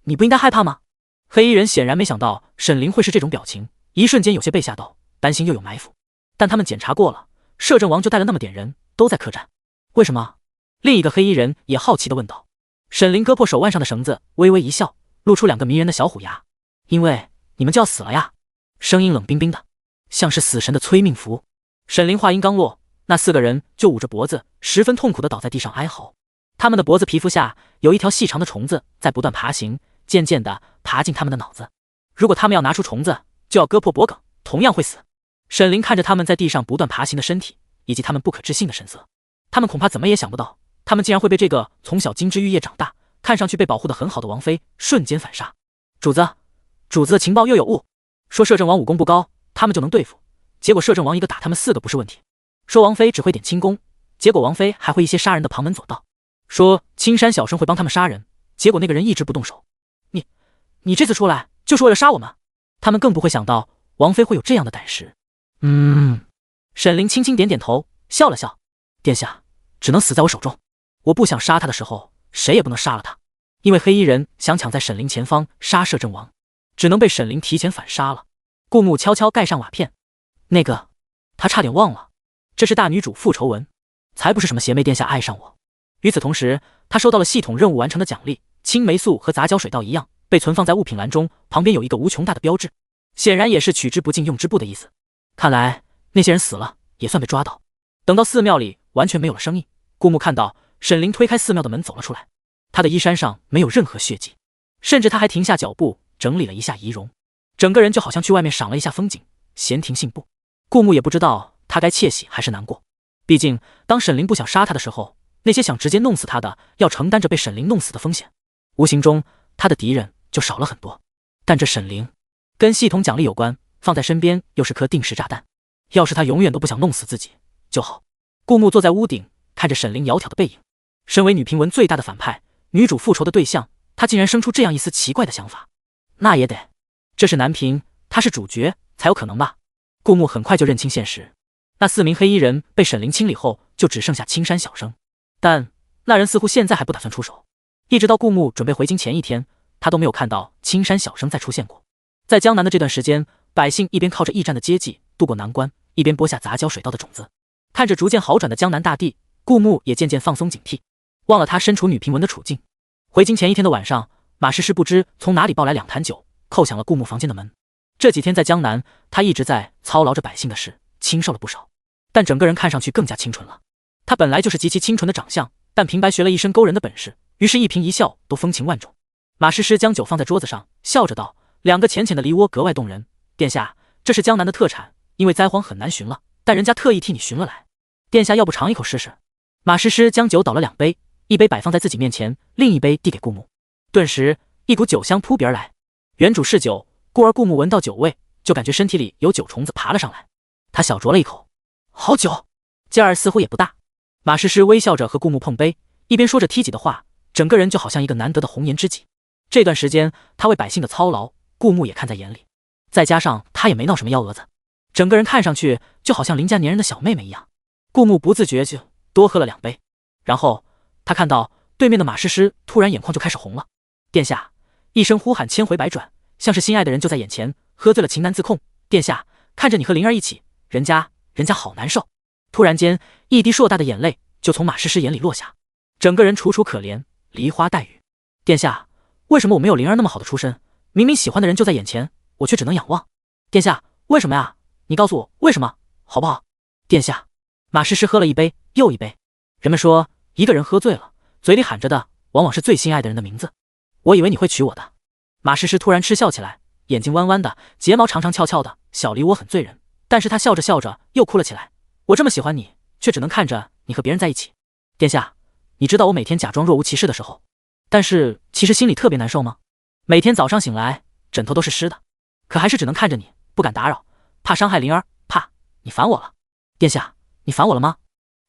你不应该害怕吗？黑衣人显然没想到沈凌会是这种表情，一瞬间有些被吓到，担心又有埋伏。但他们检查过了，摄政王就带了那么点人，都在客栈。为什么？另一个黑衣人也好奇地问道。沈凌割破手腕上的绳子，微微一笑，露出2个迷人的小虎牙。因为你们就要死了呀！声音冷冰冰的，像是死神的催命符。沈凌话音刚落，那4个人就捂着脖子，十分痛苦地倒在地上哀嚎。他们的脖子皮肤下有一条细长的虫子在不断爬行，渐渐地爬进他们的脑子。如果他们要拿出虫子，就要割破脖梗，同样会死。沈凌看着他们在地上不断爬行的身体，以及他们不可置信的神色，他们恐怕怎么也想不到，他们竟然会被这个从小金枝玉叶长大，看上去被保护得很好的王妃瞬间反杀。主子的情报又有误，说摄政王武功不高，他们就能对付，结果摄政王一个打他们4个不是问题。说王妃只会点轻功，结果王妃还会一些杀人的旁门左道。说青山小生会帮他们杀人，结果那个人一直不动手。你这次出来就是为了杀我们？他们更不会想到王妃会有这样的胆识。沈凌轻轻点点头，笑了笑。殿下只能死在我手中，我不想杀他的时候，谁也不能杀了他，因为黑衣人想抢在沈凌前方杀摄政王，只能被沈凌提前反杀了。顾木悄悄盖上瓦片。那个，他差点忘了，这是大女主复仇文，才不是什么邪魅殿下爱上我。与此同时，他收到了系统任务完成的奖励，青霉素和杂交水稻一样，被存放在物品栏中，旁边有一个无穷大的标志，显然也是取之不尽用之不的意思。看来那些人死了，也算被抓到。等到寺庙里完全没有了声音，顾木看到沈凌推开寺庙的门走了出来，他的衣衫上没有任何血迹，甚至他还停下脚步整理了一下仪容，整个人就好像去外面赏了一下风景，闲庭信步。顾木也不知道他该窃喜还是难过，毕竟当沈凌不想杀他的时候，那些想直接弄死他的要承担着被沈凌弄死的风险，无形中他的敌人就少了很多。但这沈凌跟系统奖励有关，放在身边又是颗定时炸弹，要是他永远都不想弄死自己就好。顾木坐在屋顶，看着沈凌窈窕的背影。身为女评文最大的反派，女主复仇的对象，他竟然生出这样一丝奇怪的想法。那也得，这是男评，他是主角才有可能吧。顾木很快就认清现实，那4名黑衣人被沈凌清理后，就只剩下青山小生。但那人似乎现在还不打算出手，一直到顾木准备回京前一天，他都没有看到青山小生再出现过。在江南的这段时间，百姓一边靠着驿站的接济渡过难关，一边播下杂交水稻的种子。看着逐渐好转的江南大地，顾木也渐渐放松警惕，忘了他身处女评文的处境。回京前一天的晚上，马诗诗不知从哪里抱来2坛酒，叩响了顾木房间的门。这几天在江南，他一直在操劳着百姓的事，清瘦了不少，但整个人看上去更加清纯了。他本来就是极其清纯的长相，但平白学了一身勾人的本事，于是一颦一笑都风情万种。马诗诗将酒放在桌子上，笑着道：“2个浅浅的梨窝格外动人，殿下，这是江南的特产，因为灾荒很难寻了，但人家特意替你寻了来。殿下要不尝一口试试？”马诗诗将酒倒了2杯，一杯摆放在自己面前，另一杯递给顾木。顿时一股酒香扑鼻而来，原主是酒，故而顾木闻到酒味，就感觉身体里有酒虫子爬了上来。他小酌了一口，好酒，劲儿似乎也不大。马诗诗微笑着和顾木碰杯，一边说着梯级的话，整个人就好像一个难得的红颜知己。这段时间他为百姓的操劳，顾木也看在眼里，再加上他也没闹什么幺蛾子，整个人看上去就好像邻家粘人的小妹妹一样。顾木不自觉就多喝了2杯，然后他看到对面的马诗诗突然眼眶就开始红了。殿下，一声呼喊千回百转，像是心爱的人就在眼前，喝醉了情难自控。殿下，看着你和灵儿一起，人家好难受。突然间，一滴硕大的眼泪就从马诗诗眼里落下，整个人楚楚可怜，梨花带雨。殿下，为什么我没有灵儿那么好的出身？明明喜欢的人就在眼前，我却只能仰望。殿下，为什么呀？你告诉我为什么，好不好？殿下，马诗诗喝了一杯又一杯。人们说，一个人喝醉了，嘴里喊着的往往是最心爱的人的名字。我以为你会娶我的。马诗诗突然嗤笑起来，眼睛弯弯的，睫毛长长翘翘的，小梨窝很醉人。但是她笑着笑着又哭了起来。我这么喜欢你，却只能看着你和别人在一起。殿下，你知道我每天假装若无其事的时候，但是其实心里特别难受吗？每天早上醒来，枕头都是湿的，可还是只能看着你，不敢打扰，怕伤害灵儿，怕你烦我了。殿下，你烦我了吗？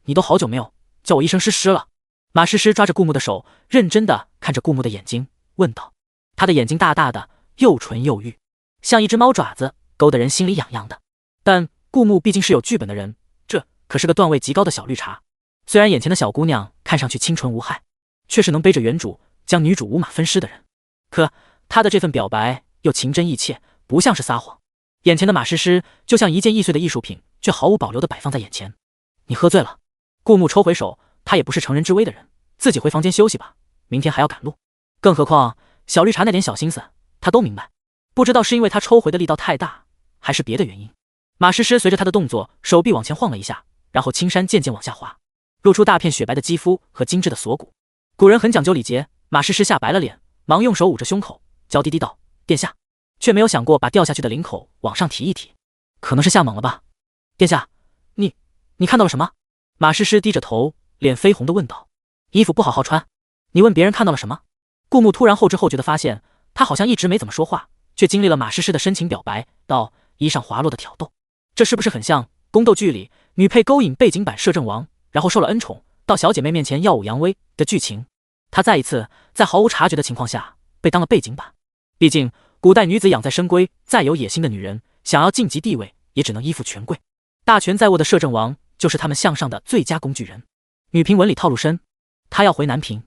你都好久没有叫我一声诗诗了。马诗诗抓着顾木的手，认真地看着顾木的眼睛，问道。他的眼睛大大的，又纯又玉，像一只猫爪子，勾得人心里痒痒的。但顾木毕竟是有剧本的人，这可是个段位极高的小绿茶。虽然眼前的小姑娘看上去清纯无害，却是能背着原主将女主五马分尸的人。可他的这份表白又情真意切，不像是撒谎。眼前的马诗诗就像一件易碎的艺术品，却毫无保留地摆放在眼前。你喝醉了。顾木抽回手，他也不是乘人之危的人，自己回房间休息吧，明天还要赶路。更何况小绿茶那点小心思他都明白，不知道是因为他抽回的力道太大，还是别的原因。马诗诗随着他的动作，手臂往前晃了一下，然后青衫渐渐往下滑，露出大片雪白的肌肤和精致的锁骨。古人很讲究礼节，马诗诗吓白了脸，忙用手捂着胸口，娇滴滴道：殿下。却没有想过把掉下去的领口往上提一提，可能是吓懵了吧。殿下，你看到了什么？马诗诗低着头，脸绯红地问道。衣服不好好穿，你问别人看到了什么？顾木突然后知后觉地发现，他好像一直没怎么说话，却经历了马诗诗的深情表白到衣上滑落的挑逗。这是不是很像宫斗剧里女配勾引背景版摄政王，然后受了恩宠，到小姐妹面前耀武扬威的剧情？他再一次在毫无察觉的情况下被当了背景板。毕竟古代女子养在深闺，再有野心的女人想要晋级地位，也只能依附权贵。大权在握的摄政王就是他们向上的最佳工具人。女频文里套路深，他要回南平。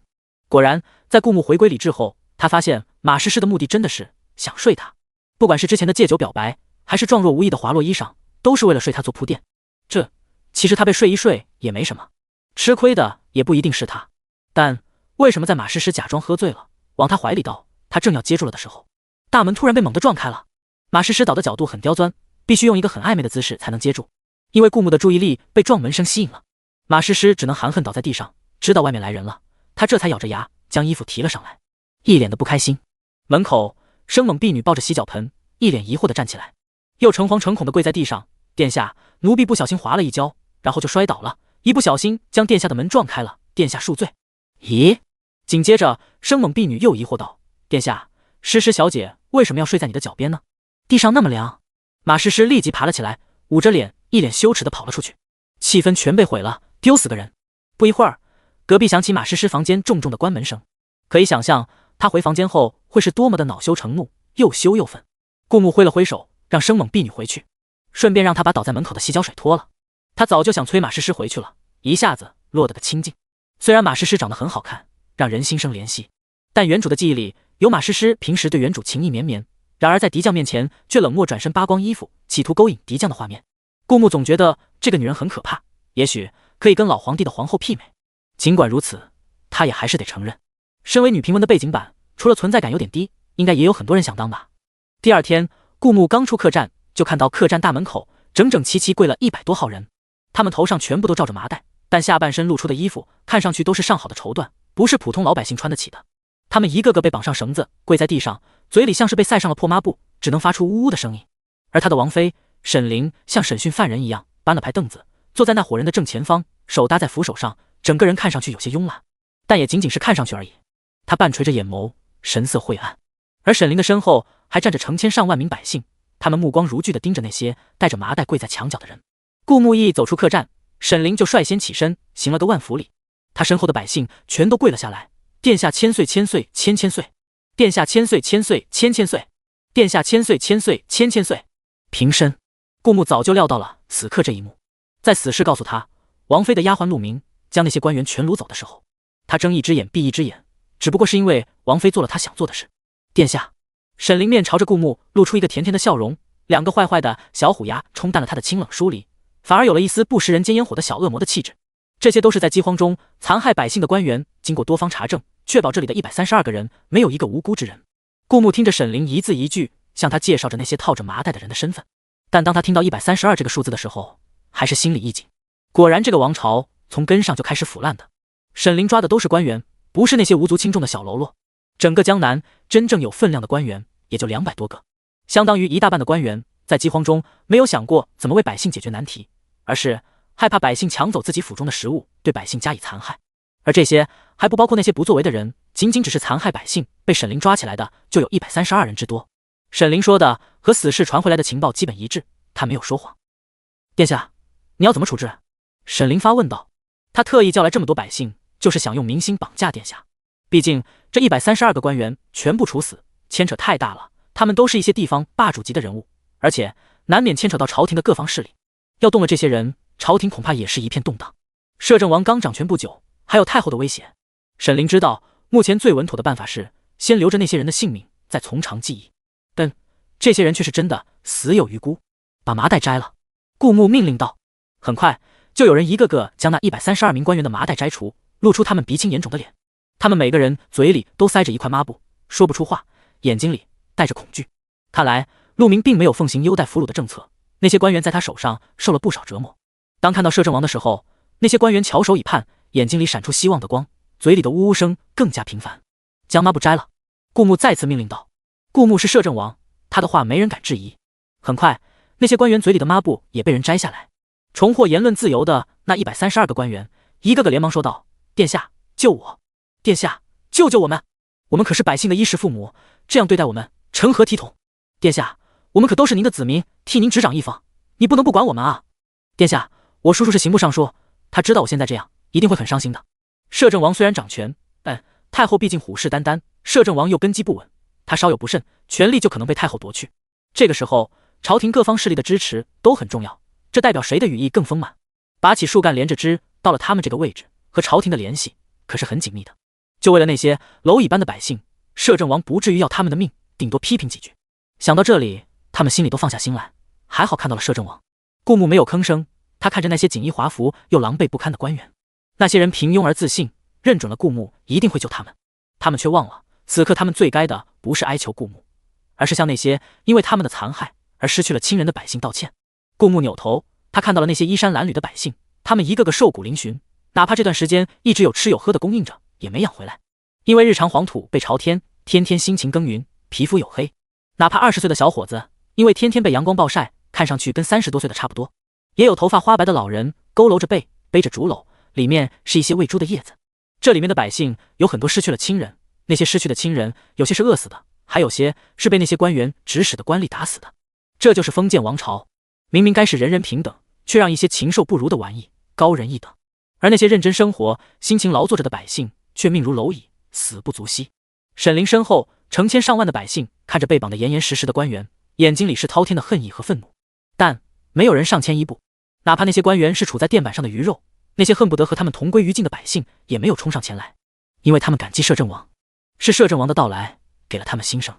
果然，在顾木回归理智后，他发现马诗诗的目的真的是想睡他。不管是之前的借酒表白，还是状若无意的滑落衣裳，都是为了睡他做铺垫。这其实他被睡一睡也没什么，吃亏的也不一定是他。但为什么在马诗诗假装喝醉了，往他怀里倒，他正要接住了的时候，大门突然被猛地撞开了。马诗诗倒的角度很刁钻，必须用一个很暧昧的姿势才能接住，因为顾木的注意力被撞门声吸引了。马诗诗只能含恨倒在地上，知道外面来人了，她这才咬着牙将衣服提了上来，一脸的不开心。门口，生猛婢女抱着洗脚盆，一脸疑惑地站起来，又诚惶诚恐地跪在地上。殿下，奴婢不小心滑了一跤，然后就摔倒了，一不小心将殿下的门撞开了，殿下恕罪。咦？紧接着，生猛婢女又疑惑道：殿下，诗诗小姐为什么要睡在你的脚边呢？地上那么凉。马诗诗立即爬了起来，捂着脸，一脸羞耻地跑了出去。气氛全被毁了，丢死个人。不一会儿，隔壁响起马诗诗房间重重的关门声，可以想象她回房间后会是多么的恼羞成怒，又羞又愤。顾木挥了挥手，让生猛婢女回去，顺便让她把倒在门口的洗脚水脱了。他早就想催马诗诗回去了，一下子落得个清净。虽然马诗诗长得很好看，让人心生怜惜，但原主的记忆里有马诗诗平时对原主情意绵绵，然而在敌将面前却冷漠转身，扒光衣服企图勾引敌将的画面。顾木总觉得这个女人很可怕，也许可以跟老皇帝的皇后媲美。尽管如此，他也还是得承认，身为女评文的背景板，除了存在感有点低，应该也有很多人想当吧。第二天，顾木刚出客栈，就看到客栈大门口整整齐齐跪了100多号人，他们头上全部都罩着麻袋，但下半身露出的衣服看上去都是上好的绸缎，不是普通老百姓穿得起的。他们一个个被绑上绳子，跪在地上，嘴里像是被塞上了破抹布，只能发出呜呜的声音。而他的王妃沈凌像审讯犯人一样搬了排凳子，坐在那伙人的正前方，手搭在扶手上，整个人看上去有些慵懒，但也仅仅是看上去而已。他半垂着眼眸，神色晦暗。而沈凌的身后还站着成千上万名百姓，他们目光如炬地盯着那些带着麻袋跪在墙角的人。顾木一走出客栈，沈凌就率先起身行了个万福礼，他身后的百姓全都跪了下来。殿下千岁千岁千千岁，殿下千岁千岁千千岁，殿下千岁千岁千千岁。平身。顾木早就料到了此刻这一幕，在死士告诉他王妃的丫鬟陆明将那些官员全掳走的时候，他睁一只眼闭一只眼，只不过是因为王妃做了他想做的事。殿下。沈凌面朝着顾木露出一个甜甜的笑容，两个坏坏的小虎牙冲淡了他的清冷疏离，反而有了一丝不食人间烟火的小恶魔的气质。这些都是在饥荒中残害百姓的官员经过多方查证，确保这里的132个人没有一个无辜之人。顾木听着沈凌一字一句向他介绍着那些套着麻袋的人的身份，但当他听到132这个数字的时候，还是心里一紧。果然这个王朝从根上就开始腐烂的。沈凌抓的都是官员，不是那些无足轻重的小喽啰。整个江南真正有分量的官员也就200多个，相当于一大半的官员在饥荒中没有想过怎么为百姓解决难题，而是害怕百姓抢走自己府中的食物，对百姓加以残害。而这些还不包括那些不作为的人，仅仅只是残害百姓被沈凌抓起来的就有132人之多。沈凌说的和死士传回来的情报基本一致，他没有说谎。殿下，你要怎么处置？沈凌发问道。他特意叫来这么多百姓，就是想用明星绑架殿下。毕竟这132个官员全部处死，牵扯太大了，他们都是一些地方霸主级的人物，而且难免牵扯到朝廷的各方势力。要动了这些人，朝廷恐怕也是一片动荡。摄政王刚掌权不久，还有太后的威胁。沈凌知道，目前最稳妥的办法是先留着那些人的性命，再从长计议。但这些人却是真的死有余辜。把麻袋摘了，顾牧命令道。很快就有人一个个将那132名官员的麻袋摘除，露出他们鼻青眼肿的脸。他们每个人嘴里都塞着一块抹布，说不出话，眼睛里带着恐惧。看来陆明并没有奉行优待俘虏的政策，那些官员在他手上受了不少折磨。当看到摄政王的时候，那些官员翘首以盼，眼睛里闪出希望的光，嘴里的呜呜声更加频繁。将抹布摘了，顾牧再次命令道。顾牧是摄政王，他的话没人敢质疑。很快那些官员嘴里的抹布也被人摘下来。重获言论自由的那132个官员一个个连忙说道：殿下救我，殿下救救我们，我们可是百姓的衣食父母，这样对待我们成何体统？殿下，我们可都是您的子民，替您执掌一方，你不能不管我们啊！殿下，我叔叔是刑部尚书，他知道我现在这样，一定会很伤心的。摄政王虽然掌权，但太后毕竟虎视眈眈，摄政王又根基不稳，他稍有不慎，权力就可能被太后夺去。这个时候，朝廷各方势力的支持都很重要，这代表谁的羽翼更丰满。拔起树干连着枝，到了他们这个位置，和朝廷的联系可是很紧密的。就为了那些蝼蚁般的百姓，摄政王不至于要他们的命，顶多批评几句。想到这里，他们心里都放下心来，还好看到了摄政王。顾牧没有吭声，他看着那些锦衣华服又狼狈不堪的官员，那些人平庸而自信，认准了顾牧一定会救他们。他们却忘了，此刻他们最该的不是哀求顾牧，而是向那些因为他们的残害而失去了亲人的百姓道歉。顾牧扭头，他看到了那些衣衫褴褛的百姓，他们一个个瘦骨嶙峋，哪怕这段时间一直有吃有喝的供应着，也没养回来。因为日常黄土被朝天，天天辛勤耕耘，皮肤黝黑。哪怕20岁的小伙子，因为天天被阳光暴晒，看上去跟30多岁的差不多。也有头发花白的老人，佝偻着背，背着竹篓，里面是一些喂猪的叶子。这里面的百姓有很多失去了亲人，那些失去的亲人，有些是饿死的，还有些是被那些官员指使的官吏打死的。这就是封建王朝，明明该是人人平等，却让一些禽兽不如的玩意高人一等。而那些认真生活、辛勤劳作着的百姓，却命如蝼蚁，死不足惜。沈凌身后成千上万的百姓看着被绑得严严实实的官员，眼睛里是滔天的恨意和愤怒，但没有人上前一步。哪怕那些官员是处在垫板上的鱼肉，那些恨不得和他们同归于尽的百姓也没有冲上前来，因为他们感激摄政王，是摄政王的到来给了他们新生，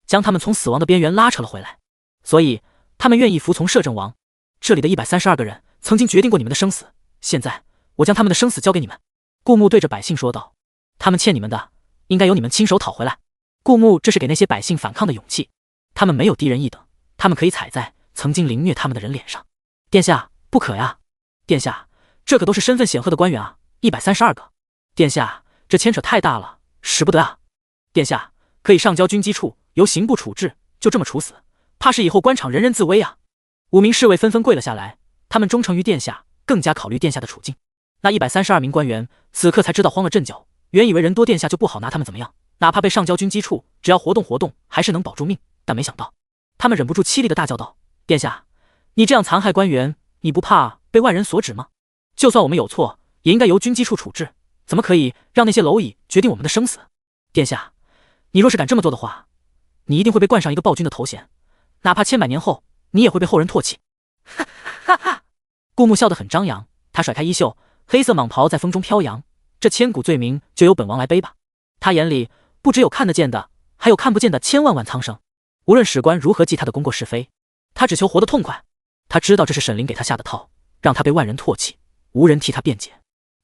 将他们从死亡的边缘拉扯了回来，所以他们愿意服从摄政王。这里的132个人曾经决定过你们的生死，现在我将他们的生死交给你们。顾牧对着百姓说道，他们欠你们的，应该由你们亲手讨回来。顾牧这是给那些百姓反抗的勇气，他们没有低人一等，他们可以踩在曾经凌虐他们的人脸上。殿下，不可呀！殿下，这可都是身份显赫的官员啊，132个。殿下，这牵扯太大了，使不得啊！殿下，可以上交军机处，由刑部处置，就这么处死，怕是以后官场人人自危啊！5名侍卫纷纷跪了下来，他们忠诚于殿下，更加考虑殿下的处境。那132名官员此刻才知道慌了阵脚，原以为人多殿下就不好拿他们怎么样，哪怕被上交军机处，只要活动活动还是能保住命，但没想到他们忍不住凄厉的大叫道，殿下，你这样残害官员，你不怕被外人所指吗？就算我们有错，也应该由军机处处置，怎么可以让那些蝼蚁决定我们的生死？殿下，你若是敢这么做的话，你一定会被冠上一个暴君的头衔，哪怕千百年后你也会被后人唾弃。哈哈哈！顾牧笑得很张扬，他甩开衣袖，黑色蟒袍在风中飘扬，这千古罪名就由本王来背吧。他眼里不只有看得见的，还有看不见的千万万苍生。无论史官如何记他的功过是非，他只求活得痛快。他知道这是沈凌给他下的套，让他被万人唾弃，无人替他辩解。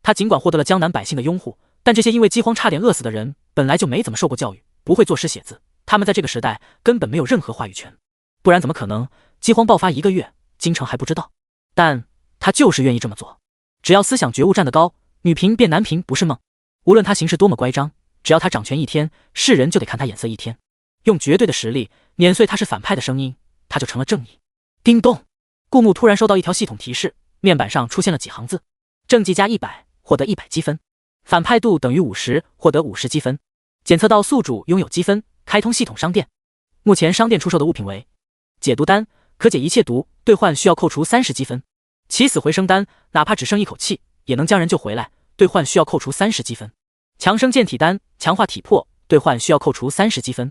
他尽管获得了江南百姓的拥护，但这些因为饥荒差点饿死的人本来就没怎么受过教育，不会作诗写字，他们在这个时代根本没有任何话语权，不然怎么可能饥荒爆发1个月，京城还不知道？但他就是愿意这么做。只要思想觉悟站得高，女贫变男贫不是梦。无论他行事多么乖张，只要他掌权一天，世人就得看他眼色一天。用绝对的实力碾碎他是反派的声音，他就成了正义。叮咚，顾牧突然收到一条系统提示，面板上出现了几行字：政绩加100，获得100积分；反派度等于50，获得50积分；检测到宿主拥有积分，开通系统商店。目前商店出售的物品为解毒丹，可解一切毒，兑换需要扣除30积分；起死回生丹，哪怕只剩一口气，也能将人救回来，兑换需要扣除30积分；强生健体丹强化体魄，兑换需要扣除30积分；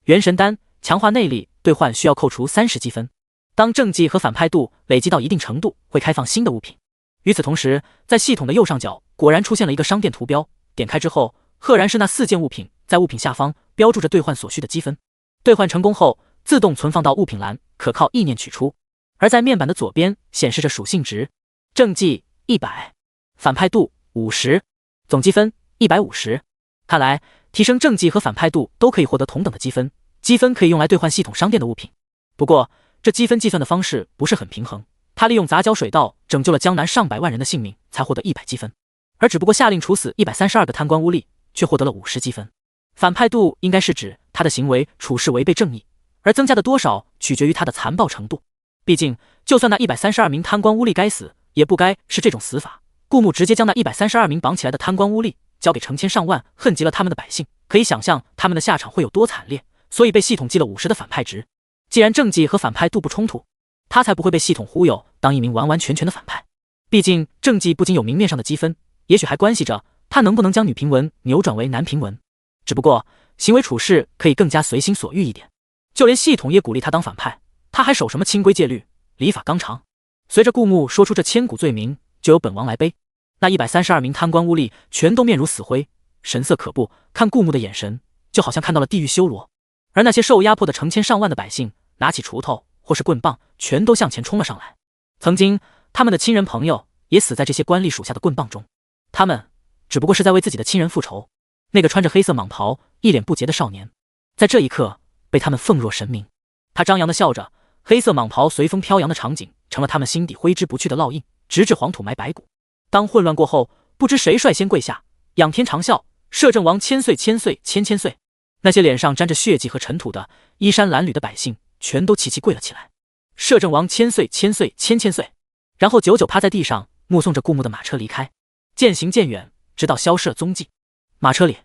元神丹强化内力，兑换需要扣除30积分。当正绩和反派度累积到一定程度，会开放新的物品。与此同时，在系统的右上角果然出现了一个商店图标，点开之后，赫然是那4件物品，在物品下方标注着兑换所需的积分。兑换成功后，自动存放到物品栏，可靠意念取出。而在面板的左边显示着属性值：正绩100，反派度50，总积分150。看来提升正绩和反派度都可以获得同等的积分，积分可以用来兑换系统商店的物品。不过这积分计算的方式不是很平衡，他利用杂交水稻拯救了江南上百万人的性命才获得100积分，而只不过下令处死132个贪官污吏却获得了50积分。反派度应该是指他的行为处事违背正义，而增加的多少取决于他的残暴程度。毕竟就算那132名贪官污吏该死，也不该是这种死法。顾木直接将那132名绑起来的贪官污吏交给成千上万恨极了他们的百姓，可以想象他们的下场会有多惨烈，所以被系统记了50的反派值。既然正绩和反派度不冲突，他才不会被系统忽悠当一名完完全全的反派。毕竟正绩不仅有明面上的积分，也许还关系着他能不能将女平文扭转为男平文。只不过行为处事可以更加随心所欲一点，就连系统也鼓励他当反派，他还守什么清规戒律、礼法纲常？随着顾木说出这千古罪名，就由本王来背。那132名贪官污吏全都面如死灰，神色可怖，看顾木的眼神就好像看到了地狱修罗。而那些受压迫的成千上万的百姓，拿起锄头或是棍棒，全都向前冲了上来。曾经他们的亲人朋友也死在这些官吏属下的棍棒中，他们只不过是在为自己的亲人复仇。那个穿着黑色蟒袍、一脸不洁的少年，在这一刻被他们奉若神明。他张扬地笑着，黑色蟒袍随风飘扬的场景成了他们心底挥之不去的烙印，直至黄土埋白骨。当混乱过后，不知谁率先跪下，仰天长啸：摄政王千岁千岁千千岁！那些脸上沾着血迹和尘土的衣衫褴褛的百姓全都齐齐跪了起来。摄政王千岁千岁千千岁！然后久久趴在地上，目送着顾木的马车离开，渐行渐远，直到消失了踪迹。马车里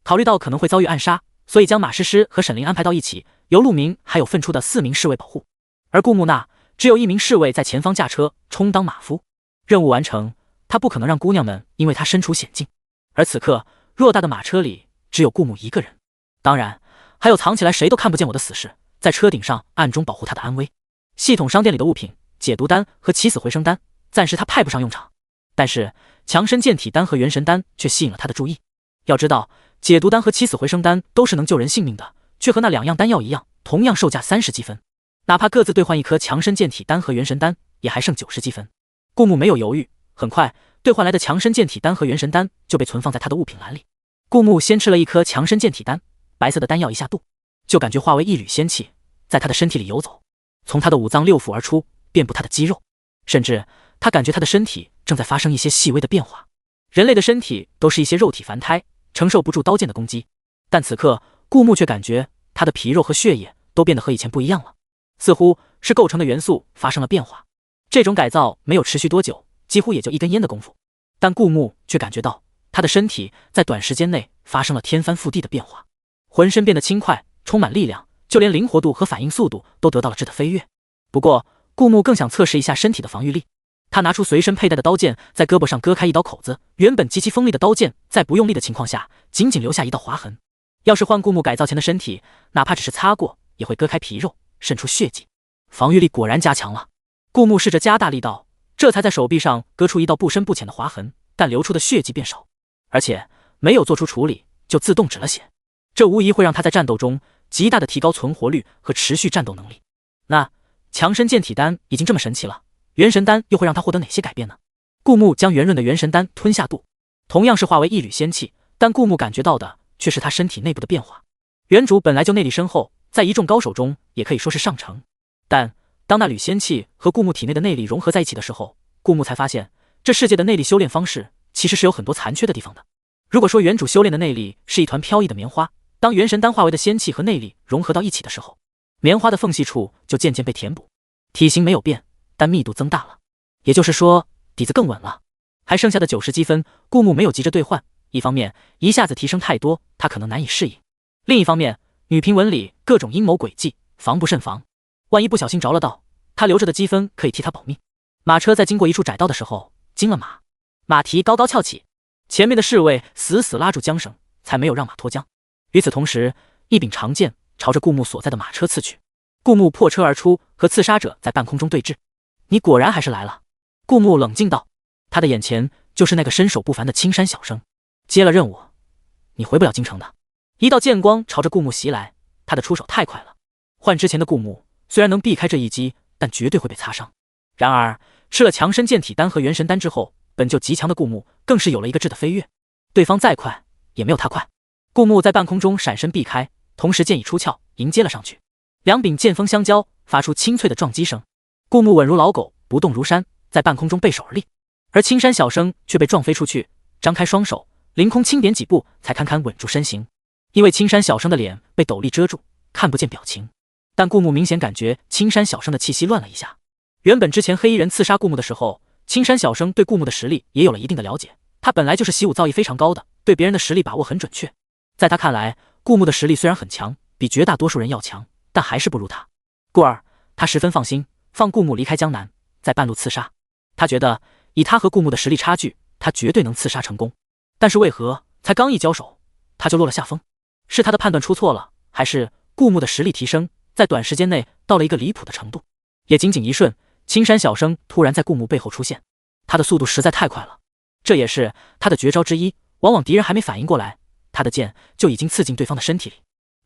考虑到可能会遭遇暗杀，所以将马师师和沈凌安排到一起，由陆明还有分出的4名侍卫保护。而顾木那只有1名侍卫在前方驾车充当马夫。任务完成，他不可能让姑娘们因为他身处险境。而此刻偌大的马车里只有顾木一个人，当然还有藏起来谁都看不见我的死士，在车顶上暗中保护他的安危。系统商店里的物品解毒丹和起死回生丹暂时他派不上用场，但是强身健体丹和元神丹却吸引了他的注意。要知道解毒丹和起死回生丹都是能救人性命的，却和那2样丹药一样，同样售价30积分。哪怕各自兑换1颗强身健体丹和元神丹，也还剩90积分。顾木没有犹豫，很快兑换来的强身健体丹和元神丹就被存放在他的物品栏里。顾木先吃了1颗强身健体丹，白色的丹药一下肚，就感觉化为一缕仙气在他的身体里游走，从他的5脏6腑而出，遍布他的肌肉，甚至他感觉他的身体正在发生一些细微的变化。人类的身体都是一些肉体凡胎，承受不住刀剑的攻击，但此刻顾木却感觉他的皮肉和血液都变得和以前不一样了，似乎是构成的元素发生了变化。这种改造没有持续多久，几乎也就一根烟的功夫，但顾木却感觉到他的身体在短时间内发生了天翻覆地的变化，浑身变得轻快，充满力量，就连灵活度和反应速度都得到了质的飞跃。不过顾木更想测试一下身体的防御力，他拿出随身佩戴的刀剑，在胳膊上割开一刀口子，原本极其锋利的刀剑在不用力的情况下仅仅留下一道划痕。要是换顾木改造前的身体，哪怕只是擦过也会割开皮肉，渗出血迹。防御力果然加强了。顾木试着加大力道，这才在手臂上割出一道不深不浅的划痕，但流出的血迹变少，而且没有做出处理就自动止了血。这无疑会让他在战斗中极大的提高存活率和持续战斗能力。那强身健体丹已经这么神奇了，元神丹又会让他获得哪些改变呢？顾木将圆润的元神丹吞下肚，同样是化为一缕仙气，但顾木感觉到的却是他身体内部的变化。原主本来就内力深厚，在一众高手中也可以说是上乘，但当那缕仙气和顾木体内的内力融合在一起的时候，顾木才发现这世界的内力修炼方式其实是有很多残缺的地方的。如果说原主修炼的内力是一团飘逸的棉花，当元神丹化为的仙气和内力融合到一起的时候，棉花的缝隙处就渐渐被填补，体型没有变，但密度增大了，也就是说底子更稳了。还剩下的90积分，顾木没有急着兑换，一方面一下子提升太多他可能难以适应，另一方面女评文里各种阴谋诡计，防不胜防，万一不小心着了道，他留着的积分可以替他保命。马车在经过一处窄道的时候惊了马，马蹄高高翘起，前面的侍卫死死拉住缰绳，才没有让马脱缰。与此同时，一柄长剑朝着顾木所在的马车刺去。顾木破车而出，和刺杀者在半空中对峙。你果然还是来了，顾木冷静道。他的眼前就是那个身手不凡的青山小生。接了任务，你回不了京城的。一道剑光朝着顾木袭来，他的出手太快了。换之前的顾木虽然能避开这一击，但绝对会被擦伤。然而吃了强身健体丹和元神丹之后，本就极强的顾木更是有了一个质的飞跃。对方再快也没有他快。顾木在半空中闪身避开，同时剑已出鞘迎接了上去。两柄剑锋相交，发出清脆的撞击声。顾木稳如老狗，不动如山，在半空中背手而立。而青山小生却被撞飞出去，张开双手，凌空轻点几步，才堪堪稳住身形。因为青山小生的脸被斗笠遮住，看不见表情，但顾木明显感觉青山小生的气息乱了一下。原本之前黑衣人刺杀顾木的时候，青山小生对顾木的实力也有了一定的了解，他本来就是习武造诣非常高的，对别人的实力把握很准确。在他看来，顾木的实力虽然很强，比绝大多数人要强，但还是不如他，故而他十分放心，放顾木离开江南，在半路刺杀。他觉得以他和顾木的实力差距，他绝对能刺杀成功。但是为何才刚一交手，他就落了下风？是他的判断出错了，还是顾木的实力提升在短时间内到了一个离谱的程度？也仅仅一瞬，青山小生突然在顾木背后出现，他的速度实在太快了，这也是他的绝招之一。往往敌人还没反应过来，他的剑就已经刺进对方的身体里。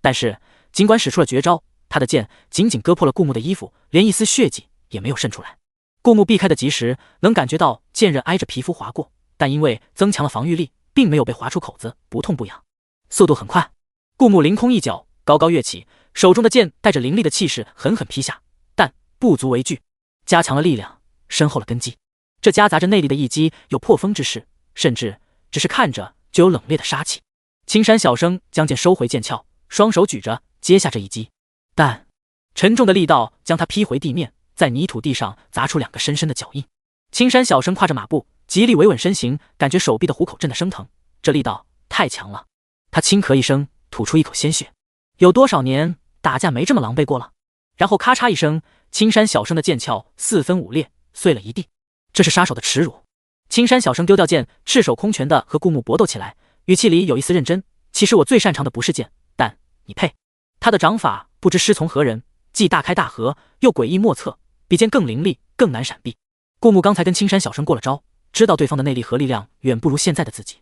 但是尽管使出了绝招，他的剑仅仅割破了顾木的衣服，连一丝血迹也没有渗出来。顾木避开的及时，能感觉到剑刃挨着皮肤划过，但因为增强了防御力，并没有被划出口子，不痛不痒。速度很快，顾木凌空一脚高高跃起，手中的剑带着凌厉的气势狠狠劈下，但不足为惧，加强了力量，深厚了根基。这夹杂着内力的一击有破风之势，甚至只是看着就有冷冽的杀气。青山小生将剑收回剑鞘，双手举着接下这一击，但沉重的力道将他劈回地面，在泥土地上砸出两个深深的脚印。青山小生跨着马步，极力维稳身形，感觉手臂的虎口震得生疼，这力道太强了。他轻咳一声，吐出一口鲜血。有多少年打架没这么狼狈过了？然后咔嚓一声，青山小生的剑鞘四分五裂，碎了一地。这是杀手的耻辱。青山小生丢掉剑，赤手空拳的和顾木搏斗起来，语气里有一丝认真。其实我最擅长的不是剑，但你配。他的掌法不知师从何人，既大开大合，又诡异莫测，比剑更凌厉，更难闪避。顾木刚才跟青山小生过了招，知道对方的内力和力量远不如现在的自己。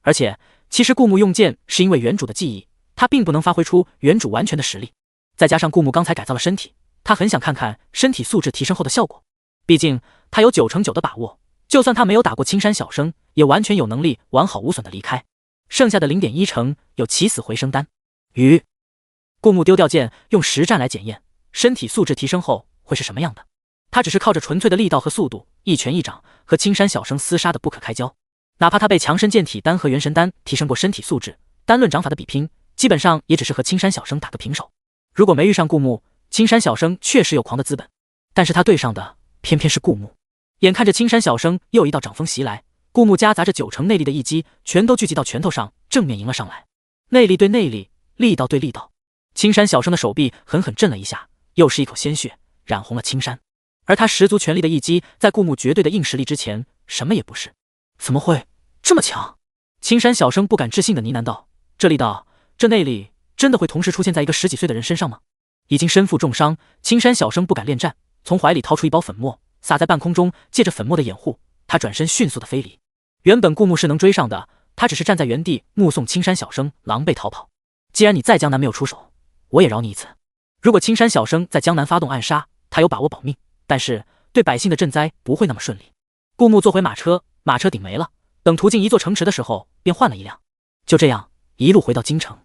而且其实顾木用剑是因为原主的记忆，他并不能发挥出原主完全的实力。再加上顾木刚才改造了身体，他很想看看身体素质提升后的效果。毕竟他有9成9的把握，就算他没有打过青山小生，也完全有能力完好无损的离开。剩下的0.1成有起死回生丹。顾木丢掉剑，用实战来检验身体素质提升后会是什么样的。他只是靠着纯粹的力道和速度，一拳一掌和青山小生厮杀的不可开交。哪怕他被强身健体丹和元神丹提升过身体素质，单论掌法的比拼，基本上也只是和青山小生打个平手。如果没遇上顾木，青山小生确实有狂的资本，但是他对上的偏偏是顾木。眼看着青山小生又一道掌风袭来，顾木夹杂着9成内力的一击，全都聚集到拳头上，正面迎了上来。内力对内力，力道对力道。青山小生的手臂狠狠震了一下，又是一口鲜血染红了青山。而他十足全力的一击，在顾木绝对的硬实力之前，什么也不是。怎么会这么强？青山小生不敢置信的呢喃道：“这力道，这内力，真的会同时出现在一个10几岁的人身上吗？”已经身负重伤，青山小生不敢恋战，从怀里掏出一包粉末，撒在半空中，借着粉末的掩护，他转身迅速的飞离。原本顾木是能追上的，他只是站在原地目送青山小生狼狈逃跑。既然你在江南没有出手，我也饶你一次。如果青山小生在江南发动暗杀，他有把握保命，但是对百姓的赈灾不会那么顺利。顾木坐回马车，马车顶没了，等途经一座城池的时候，便换了一辆。就这样一路回到京城。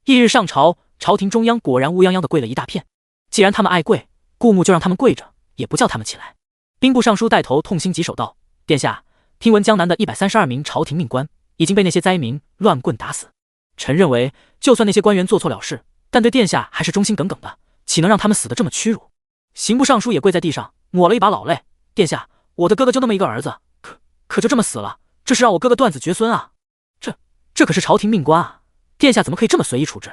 翌日上朝，朝廷中央果然乌泱泱的跪了一大片。既然他们爱跪，顾木就让他们跪着，也不叫他们起来。兵部尚书带头痛心疾首道：“殿下，听闻江南的132名朝廷命官已经被那些灾民乱棍打死。臣认为，就算那些官员做错了事，但对殿下还是忠心耿耿的，岂能让他们死得这么屈辱？”刑部尚书也跪在地上，抹了一把老泪：“殿下，我的哥哥就那么一个儿子，可就这么死了，这是让我哥哥断子绝孙啊！这可是朝廷命官啊，殿下怎么可以这么随意处置？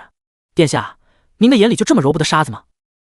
殿下，您的眼里就这么揉不得沙子吗？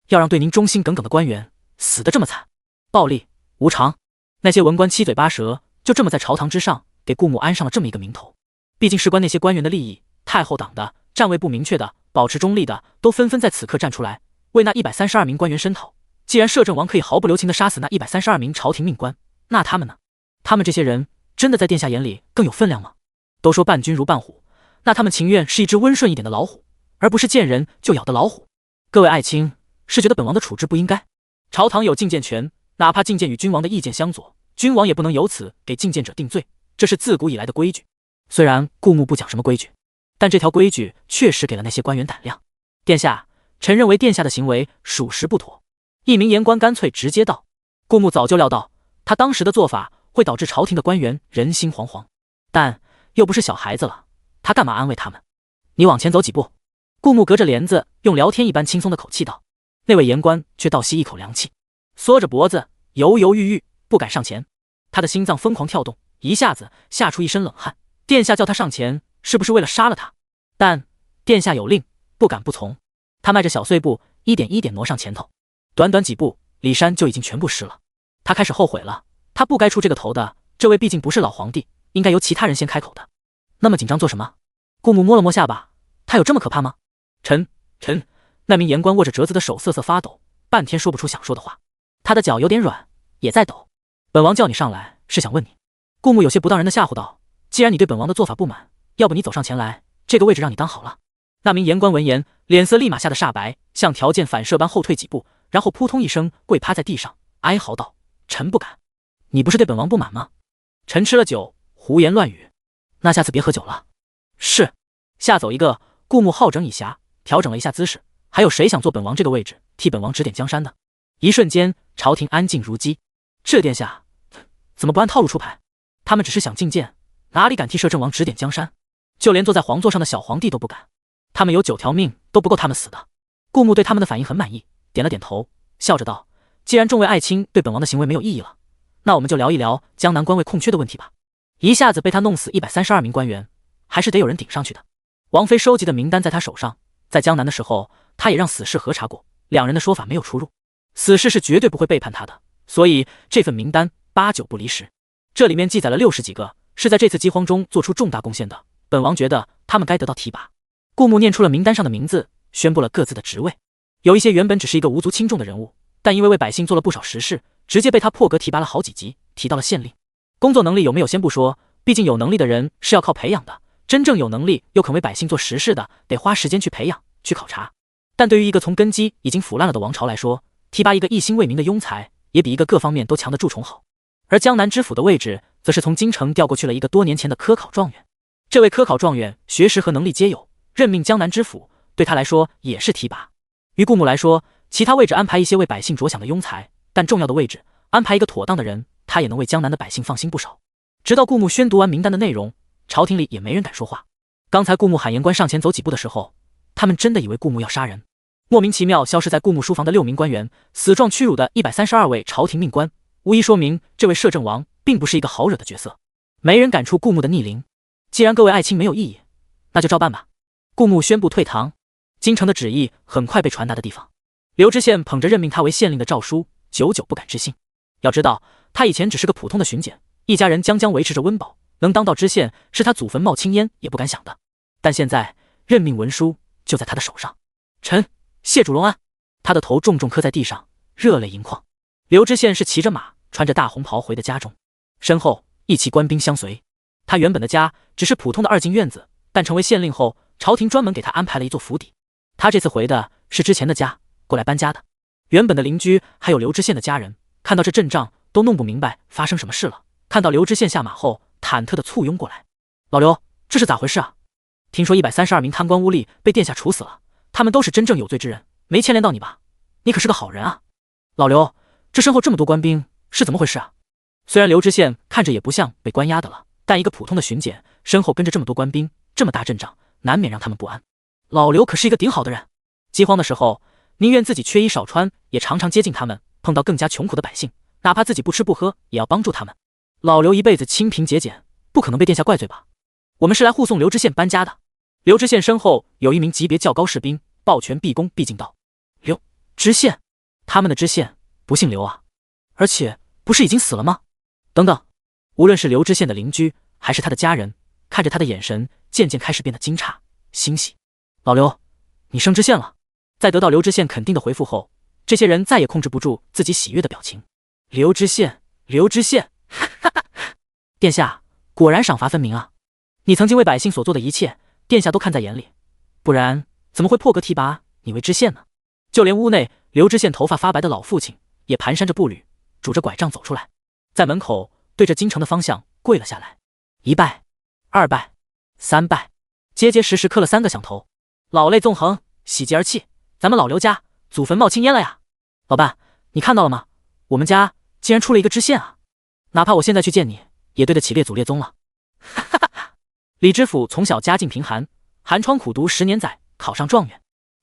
要让对您忠心耿耿的官员死得这么惨，暴力无常。”那些文官七嘴八舌，就这么在朝堂之上给顾木安上了这么一个名头。毕竟事关那些官员的利益，太后党的、站位不明确的、保持中立的，都纷纷在此刻站出来，为那132名官员声讨。既然摄政王可以毫不留情地杀死那132名朝廷命官，那他们呢？他们这些人真的在殿下眼里更有分量吗？都说伴君如伴虎，那他们情愿是一只温顺一点的老虎，而不是见人就咬的老虎。各位爱卿，是觉得本王的处置不应该？朝堂有进谏权，哪怕进谏与君王的意见相左，君王也不能由此给进谏者定罪，这是自古以来的规矩。虽然顾牧不讲什么规矩，但这条规矩确实给了那些官员胆量。殿下，臣认为殿下的行为属实不妥。一名言官干脆直接道：顾牧早就料到，他当时的做法会导致朝廷的官员人心惶惶，但又不是小孩子了，他干嘛安慰他们？你往前走几步。顾牧隔着帘子用聊天一般轻松的口气道。那位言官却倒吸一口凉气，缩着脖子犹犹豫豫，不敢上前。他的心脏疯狂跳动，一下子吓出一身冷汗。殿下叫他上前，是不是为了杀了他？但殿下有令，不敢不从。他迈着小碎步，一点一点挪上前头。短短几步，里衫就已经全部湿了。他开始后悔了，他不该出这个头的。这位毕竟不是老皇帝，应该由其他人先开口的。那么紧张做什么？顾牧摸了摸下巴，他有这么可怕吗？臣。那名言官握着折子的手瑟瑟发抖，半天说不出想说的话。他的脚有点软，也在抖。本王叫你上来是想问你。顾牧有些不当人的吓唬道：既然你对本王的做法不满，要不你走上前来，这个位置让你当好了。那名言官闻言，脸色立马吓得煞白，像条件反射般后退几步，然后扑通一声跪趴在地上，哀嚎道：臣不敢。你不是对本王不满吗？臣吃了酒，胡言乱语。那下次别喝酒了。是。吓走一个。顾牧好整以暇，调整了一下姿势。还有谁想坐本王这个位置，替本王指点江山的？一瞬间，朝廷安静如鸡。这殿下怎么不按套路出牌？他们只是想觐见，哪里敢替摄政王指点江山？就连坐在皇座上的小皇帝都不敢。他们有9条命都不够他们死的。顾牧对他们的反应很满意，点了点头，笑着道：既然众位爱卿对本王的行为没有异议了，那我们就聊一聊江南官位空缺的问题吧。一下子被他弄死132名官员，还是得有人顶上去的。王妃收集的名单在他手上，在江南的时候他也让死士核查过，两人的说法没有出入，死士是绝对不会背叛他的，所以这份名单8、9不离10。这里面记载了60几个是在这次饥荒中做出重大贡献的，本王觉得他们该得到提拔。顾牧念出了名单上的名字，宣布了各自的职位。有一些原本只是一个无足轻重的人物，但因为为百姓做了不少实事，直接被他破格提拔了好几级，提到了县令。工作能力有没有先不说，毕竟有能力的人是要靠培养的，真正有能力又肯为百姓做实事的，得花时间去培养去考察。但对于一个从根基已经腐烂了的王朝来说，提拔一个一心为民的庸才，也比一个各方面都强的蛀虫好。而江南知府的位置，则是从京城调过去了一个多年前的科考状元。这位科考状元学识和能力皆有，任命江南知府，对他来说也是提拔。于顾牧来说，其他位置安排一些为百姓着想的庸才，但重要的位置安排一个妥当的人，他也能为江南的百姓放心不少。直到顾牧宣读完名单的内容，朝廷里也没人敢说话。刚才顾牧喊言官上前走几步的时候，他们真的以为顾牧要杀人。莫名其妙消失在顾牧书房的6名官员，死状屈辱的132位朝廷命官，无疑说明这位摄政王并不是一个好惹的角色。没人敢触顾牧的逆鳞。既然各位爱卿没有异议，那就照办吧。顾牧宣布退堂。京城的旨意很快被传达的地方，刘知县捧着任命他为县令的诏书，久久不敢置信。要知道，他以前只是个普通的巡检，一家人将维持着温饱，能当到知县是他祖坟冒青烟也不敢想的。但现在任命文书就在他的手上。臣谢主隆安。他的头重重磕在地上，热泪盈眶。刘知县是骑着马，穿着大红袍回的家中，身后一骑官兵相随。他原本的家只是普通的2进院子，但成为县令后，朝廷专门给他安排了一座府邸。他这次回的是之前的家，过来搬家的。原本的邻居还有刘知县的家人，看到这阵仗都弄不明白发生什么事了。看到刘知县下马后，忐忑的簇拥过来。老刘，这是咋回事啊？听说132名贪官污吏被殿下处死了，他们都是真正有罪之人，没牵连到你吧？你可是个好人啊。老刘，这身后这么多官兵是怎么回事啊？虽然刘知县看着也不像被关押的了，但一个普通的巡检身后跟着这么多官兵，这么大阵仗，难免让他们不安。老刘可是一个顶好的人，饥荒的时候宁愿自己缺衣少穿，也常常接近他们，碰到更加穷苦的百姓，哪怕自己不吃不喝也要帮助他们。老刘一辈子清贫节俭，不可能被殿下怪罪吧？我们是来护送刘知县搬家的。刘知县身后有一名级别较高士兵抱拳毕恭毕敬道：刘知县，他们的知县不姓刘啊，而且不是已经死了吗？等等，无论是刘知县的邻居还是他的家人，看看着他的眼神渐渐开始变得惊诧、欣喜。老刘，你升知县了。在得到刘知县肯定的回复后，这些人再也控制不住自己喜悦的表情。刘知县，刘知县，哈哈！殿下果然赏罚分明啊！你曾经为百姓所做的一切，殿下都看在眼里，不然怎么会破格提拔你为知县呢？就连屋内刘知县头发发白的老父亲也蹒跚着步履，拄着拐杖走出来，在门口对着京城的方向跪了下来，1拜、2拜、3拜，结结实实磕了3个响头，老泪纵横，喜极而泣。咱们老刘家祖坟冒青烟了呀！老爸，你看到了吗？我们家竟然出了一个知县啊！哪怕我现在去见你，也对得起列祖列宗了。哈哈哈哈！李知府从小家境贫寒，寒窗苦读10年载，考上状元。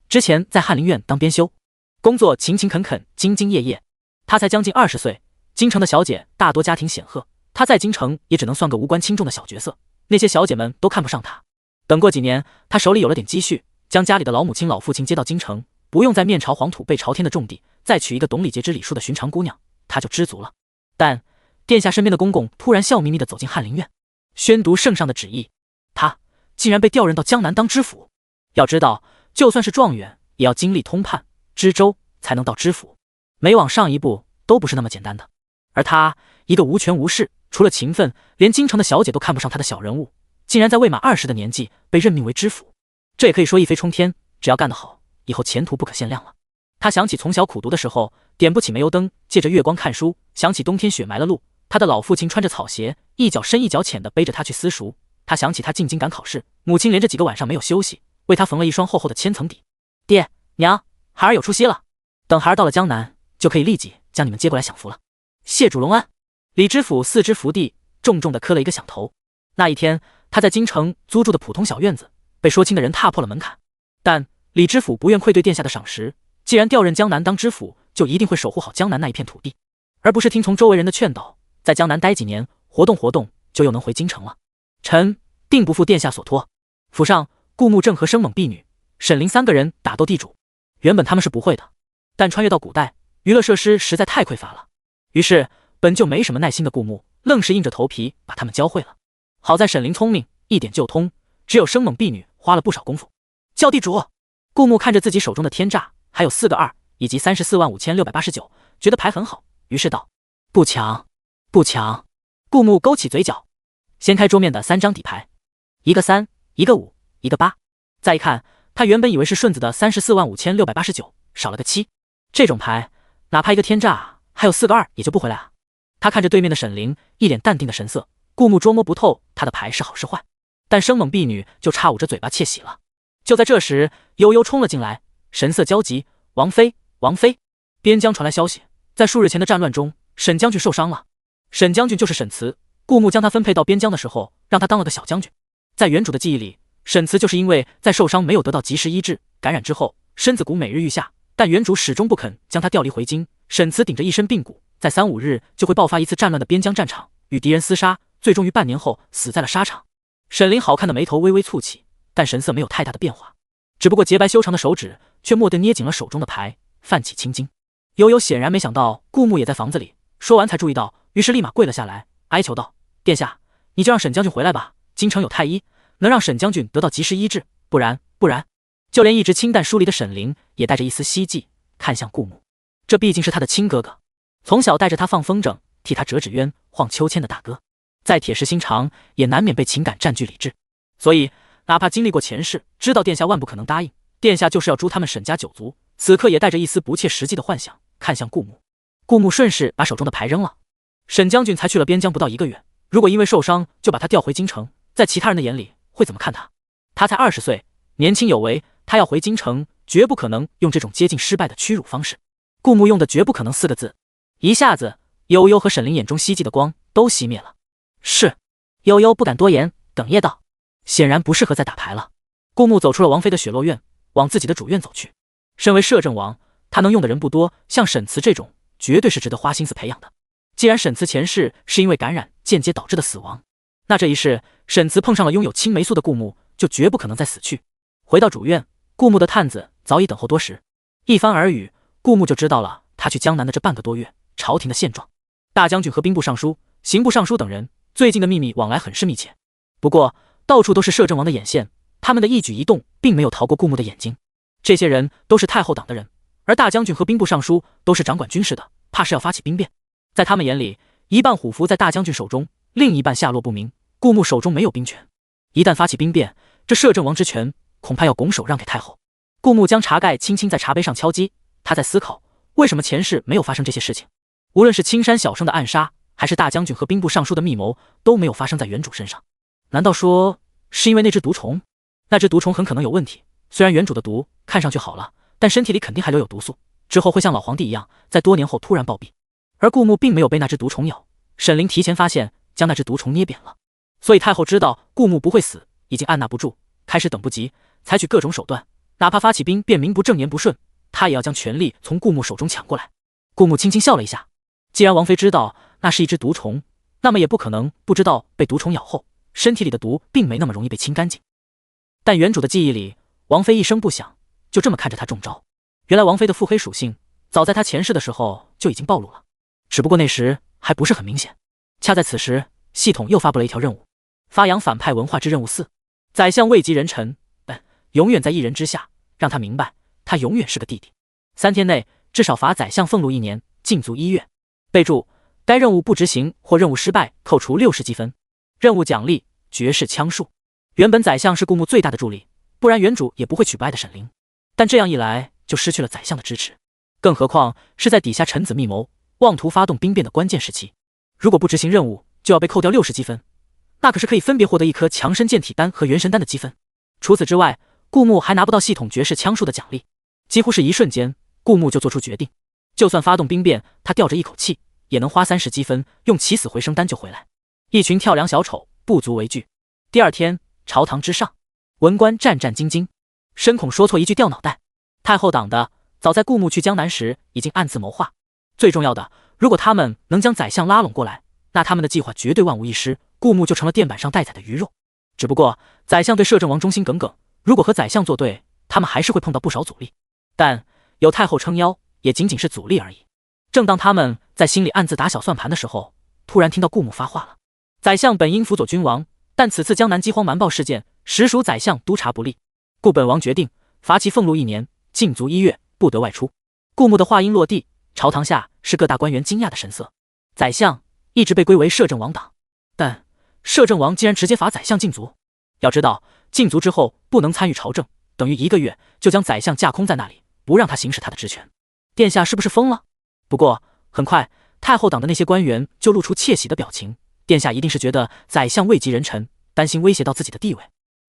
之前在翰林院当编修，工作勤勤恳恳，兢兢业业。他才将近20岁，京城的小姐大多家庭显赫，他在京城也只能算个无关轻重的小角色，那些小姐们都看不上他。等过几年，他手里有了点积蓄，将家里的老母亲老父亲接到京城，不用再面朝黄土背朝天的种地，再娶一个懂礼节之礼数的寻常姑娘，他就知足了。但殿下身边的公公突然笑眯眯地走进翰林院，宣读圣上的旨意，他竟然被调任到江南当知府。要知道，就算是状元，也要经历通判、知州才能到知府，每往上一步都不是那么简单的。而他一个无权无势，除了勤奋，连京城的小姐都看不上他的小人物，竟然在未满20的年纪被任命为知府，这也可以说一飞冲天，只要干得好，以后前途不可限量了。他想起从小苦读的时候，点不起煤油灯，借着月光看书，想起冬天雪埋了路，他的老父亲穿着草鞋，一脚深一脚浅地背着他去私塾。他想起他进京赶考试，母亲连着几个晚上没有休息，为他缝了一双厚厚的千层底。爹娘，孩儿有出息了，等孩儿到了江南，就可以立即将你们接过来享福了。谢主隆恩。李知府4肢伏地，重重地磕了一个响头。那一天，他在京城租住的普通小院子，被说亲的人踏破了门槛。但李知府不愿愧对殿下的赏识，既然调任江南当知府，就一定会守护好江南那一片土地，而不是听从周围人的劝导，在江南待几年，活动活动，就又能回京城了。臣定不负殿下所托。府上，顾慕正和生猛婢女沈凌3个人打斗地主，原本他们是不会的，但穿越到古代，娱乐设施实在太匮乏了，于是本就没什么耐心的顾慕，愣是硬着头皮把他们教会了。好在沈凌聪明，一点就通，只有生猛婢女花了不少功夫。叫地主！顾慕看着自己手中的天诈，还有4个2以及345689，觉得牌很好，于是道：不强，不强。顾慕勾起嘴角，掀开桌面的3张底牌，一个3，一个5，一个8。再一看，他原本以为是顺子的345689，少了个7。这种牌，哪怕一个天诈，还有4个2也就不回来啊。他看着对面的沈凌，一脸淡定的神色，顾慕捉摸不透他的牌是好是坏，但生猛婢女就插捂着嘴巴窃喜了。就在这时，悠悠冲了进来，神色焦急：王妃，王妃！边疆传来消息，在数日前的战乱中，沈将军受伤了。沈将军就是沈慈，顾慕将他分配到边疆的时候，让他当了个小将军。在原主的记忆里，沈慈就是因为在受伤没有得到及时医治，感染之后身子骨每日愈下，但原主始终不肯将他调离回京。沈慈顶着一身病骨，在3、5日就会爆发一次战乱的边疆战场，与敌人厮杀，最终于半年后死在了沙场。沈凌好看的眉头微微蹙起，但神色没有太大的变化，只不过洁白修长的手指却蓦地捏紧了手中的牌，泛起青筋。悠悠显然没想到顾慕也在房子里，说完才注意到，于是立马跪了下来，哀求道：殿下，你就让沈将军回来吧，京城有太医，能让沈将军得到及时医治，不然。就连一直清淡疏离的沈凌也带着一丝希冀看向顾慕，这毕竟是他的亲哥哥，从小带着他放风筝，替他折纸鸢、晃秋千的大哥，再铁石心肠也难免被情感占据理智，所以哪怕经历过前世，知道殿下万不可能答应，殿下就是要诛他们沈家9族，此刻也带着一丝不切实际的幻想看向顾慕。顾慕顺势把手中的牌扔了。沈将军才去了边疆不到1个月，如果因为受伤就把他调回京城，在其他人的眼里会怎么看他？他才20岁，年轻有为，他要回京城，绝不可能用这种接近失败的屈辱方式。顾慕用的绝不可能4个字，一下子，悠悠和沈凌眼中希冀的光都熄灭了。是。悠悠不敢多言，哽咽道：显然不适合再打牌了。顾慕走出了王妃的雪落院，往自己的主院走去。身为摄政王，他能用的人不多，像沈慈这种绝对是值得花心思培养的。既然沈慈前世是因为感染间接导致的死亡，那这一世沈慈碰上了拥有青霉素的顾慕，就绝不可能再死去。回到主院，顾慕的探子早已等候多时，一番耳语，顾慕就知道了他去江南的这半个多月朝廷的现状。大将军和兵部尚书、刑部尚书等人最近的秘密往来很是密切，不过到处都是摄政王的眼线，他们的一举一动并没有逃过顾牧的眼睛。这些人都是太后党的人，而大将军和兵部尚书都是掌管军事的，怕是要发起兵变。在他们眼里，一半虎符在大将军手中，另一半下落不明，顾牧手中没有兵权。一旦发起兵变，这摄政王之权恐怕要拱手让给太后。顾牧将茶盖轻轻在茶杯上敲击，他在思考，为什么前世没有发生这些事情？无论是青山小生的暗杀，还是大将军和兵部尚书的密谋，都没有发生在原主身上。难道说是因为那只毒虫？那只毒虫很可能有问题，虽然原主的毒看上去好了，但身体里肯定还留有毒素，之后会像老皇帝一样，在多年后突然暴毙。而顾牧并没有被那只毒虫咬，沈凌提前发现，将那只毒虫捏扁了。所以太后知道顾牧不会死，已经按捺不住，开始等不及，采取各种手段，哪怕发起兵变名不正言不顺，他也要将权力从顾牧手中抢过来。顾牧轻轻笑了一下，既然王妃知道那是一只毒虫，那么也不可能不知道被毒虫咬后，身体里的毒并没那么容易被清干净。但原主的记忆里，王妃一声不响，就这么看着他中招。原来王妃的腹黑属性，早在他前世的时候就已经暴露了，只不过那时还不是很明显。恰在此时，系统又发布了一条任务：发扬反派文化之任务4，宰相位极人臣，永远在一人之下，让他明白，他永远是个弟弟。3天内至少罚宰相俸禄1年，禁足1月。备注：该任务不执行或任务失败，扣除60积分。任务奖励：绝世枪术。原本宰相是顾牧最大的助力，不然原主也不会取不爱的沈凌。但这样一来，就失去了宰相的支持。更何况是在底下臣子密谋，妄图发动兵变的关键时期。如果不执行任务，就要被扣掉60积分，那可是可以分别获得1颗强身健体丹和元神丹的积分。除此之外，顾牧还拿不到系统绝世枪术的奖励。几乎是一瞬间，顾牧就做出决定，就算发动兵变，他吊着一口气，也能花30积分，用起死回生丹救回来。一群跳梁小丑，不足为惧。第2天，朝堂之上，文官战战兢兢，深恐说错一句掉脑袋。太后党的早在顾牧去江南时已经暗自谋划，最重要的，如果他们能将宰相拉拢过来，那他们的计划绝对万无一失，顾牧就成了垫板上待宰的鱼肉。只不过宰相对摄政王忠心耿耿，如果和宰相作对，他们还是会碰到不少阻力。但有太后撑腰，也仅仅是阻力而已。正当他们在心里暗自打小算盘的时候，突然听到顾牧发话了：宰相本应辅佐君王，但此次江南饥荒瞒报事件，实属宰相督察不力，故本王决定罚其俸禄1年，禁足1月，不得外出。顾牧的话音落地，朝堂下是各大官员惊讶的神色。宰相一直被归为摄政王党，但摄政王竟然直接罚宰相禁足。要知道，禁足之后不能参与朝政，等于1个月就将宰相架空在那里，不让他行使他的职权。殿下是不是疯了？不过很快，太后党的那些官员就露出窃喜的表情。殿下一定是觉得宰相位极人臣，担心威胁到自己的地位。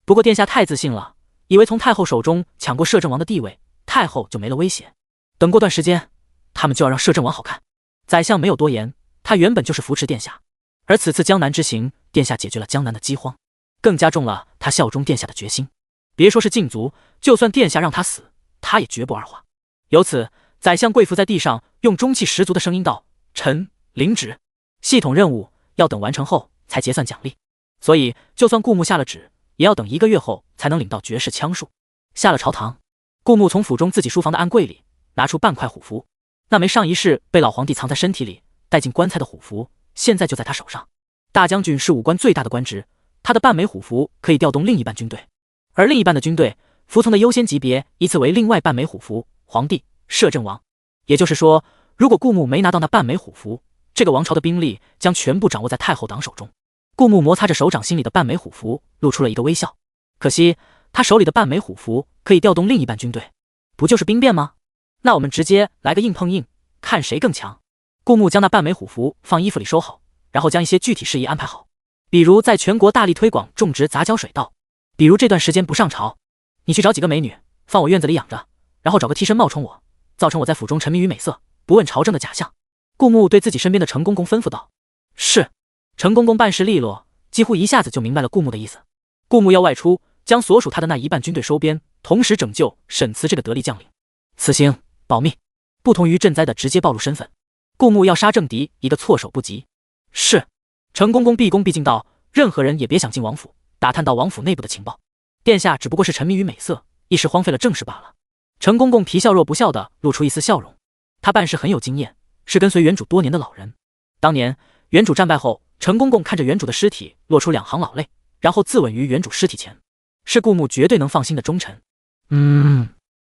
不过殿下太自信了，以为从太后手中抢过摄政王的地位，太后就没了威胁。等过段时间，他们就要让摄政王好看。宰相没有多言，他原本就是扶持殿下，而此次江南之行，殿下解决了江南的饥荒，更加重了他效忠殿下的决心。别说是禁足，就算殿下让他死，他也绝不二话。由此，宰相跪伏在地上，用中气十足的声音道：臣领旨。系统任务要等完成后才结算奖励，所以就算顾牧下了旨，也要等1个月后才能领到绝世枪术。下了朝堂，顾牧从府中自己书房的暗柜里拿出半块虎符，那枚上一世被老皇帝藏在身体里带进棺材的虎符，现在就在他手上。大将军是武官最大的官职，他的半枚虎符可以调动另一半军队，而另一半的军队服从的优先级别依次为另外半枚虎符、皇帝、摄政王。也就是说，如果顾牧没拿到那半枚虎符，这个王朝的兵力将全部掌握在太后党手中。顾牧摩擦着手掌心里的半枚虎符，露出了一个微笑。可惜他手里的半枚虎符可以调动另一半军队，不就是兵变吗？那我们直接来个硬碰硬，看谁更强。顾牧将那半枚虎符放衣服里收好，然后将一些具体事宜安排好，比如在全国大力推广种植杂交水稻，比如这段时间不上朝，你去找几个美女放我院子里养着，然后找个替身冒充我，造成我在府中沉迷于美色，不问朝政的假象。顾牧对自己身边的程公公吩咐道：是。程公公办事利落，几乎一下子就明白了顾牧的意思。顾牧要外出，将所属他的那一半军队收编，同时拯救沈慈这个得力将领。此行保密，不同于赈灾的直接暴露身份。顾牧要杀政敌一个措手不及。是。程公公毕恭毕敬道：任何人也别想进王府，打探到王府内部的情报。殿下只不过是沉迷于美色，一时荒废了正事罢了。程公公皮笑肉不笑地露出一丝笑容。他办事很有经验，是跟随原主多年的老人。当年原主战败后，程公公看着原主的尸体，落出2行老泪，然后自刎于原主尸体前，是顾木绝对能放心的忠臣。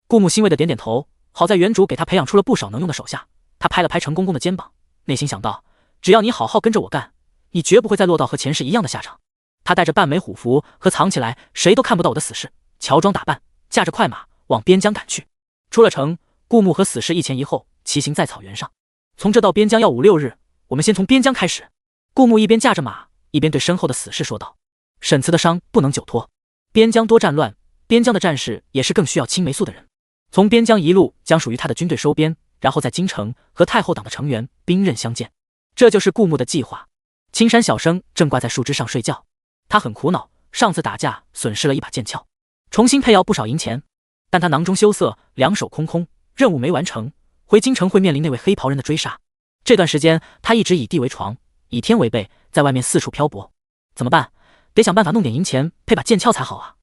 顾木欣慰的点点头，好在原主给他培养出了不少能用的手下。他拍了拍程公公的肩膀，内心想到，只要你好好跟着我干，你绝不会再落到和前世一样的下场。他带着半枚虎符和藏起来谁都看不到我的死士，乔装打扮，驾着快马往边疆赶去。出了城，顾木和死士一前一后骑行在草原上。从这到边疆要5-6日，我们先从边疆开始。顾木一边驾着马，一边对身后的死士说道：“沈慈的伤不能久拖，边疆多战乱，边疆的战士也是更需要青霉素的人。从边疆一路将属于他的军队收编，然后在京城和太后党的成员兵刃相见。这就是顾木的计划。”青山小生正挂在树枝上睡觉，他很苦恼，上次打架损失了一把剑鞘，重新配要不少银钱，但他囊中羞涩，两手空空，任务没完成，回京城会面临那位黑袍人的追杀。这段时间他一直以地为床，以天为被，在外面四处漂泊。怎么办？得想办法弄点银钱配把剑鞘才好啊。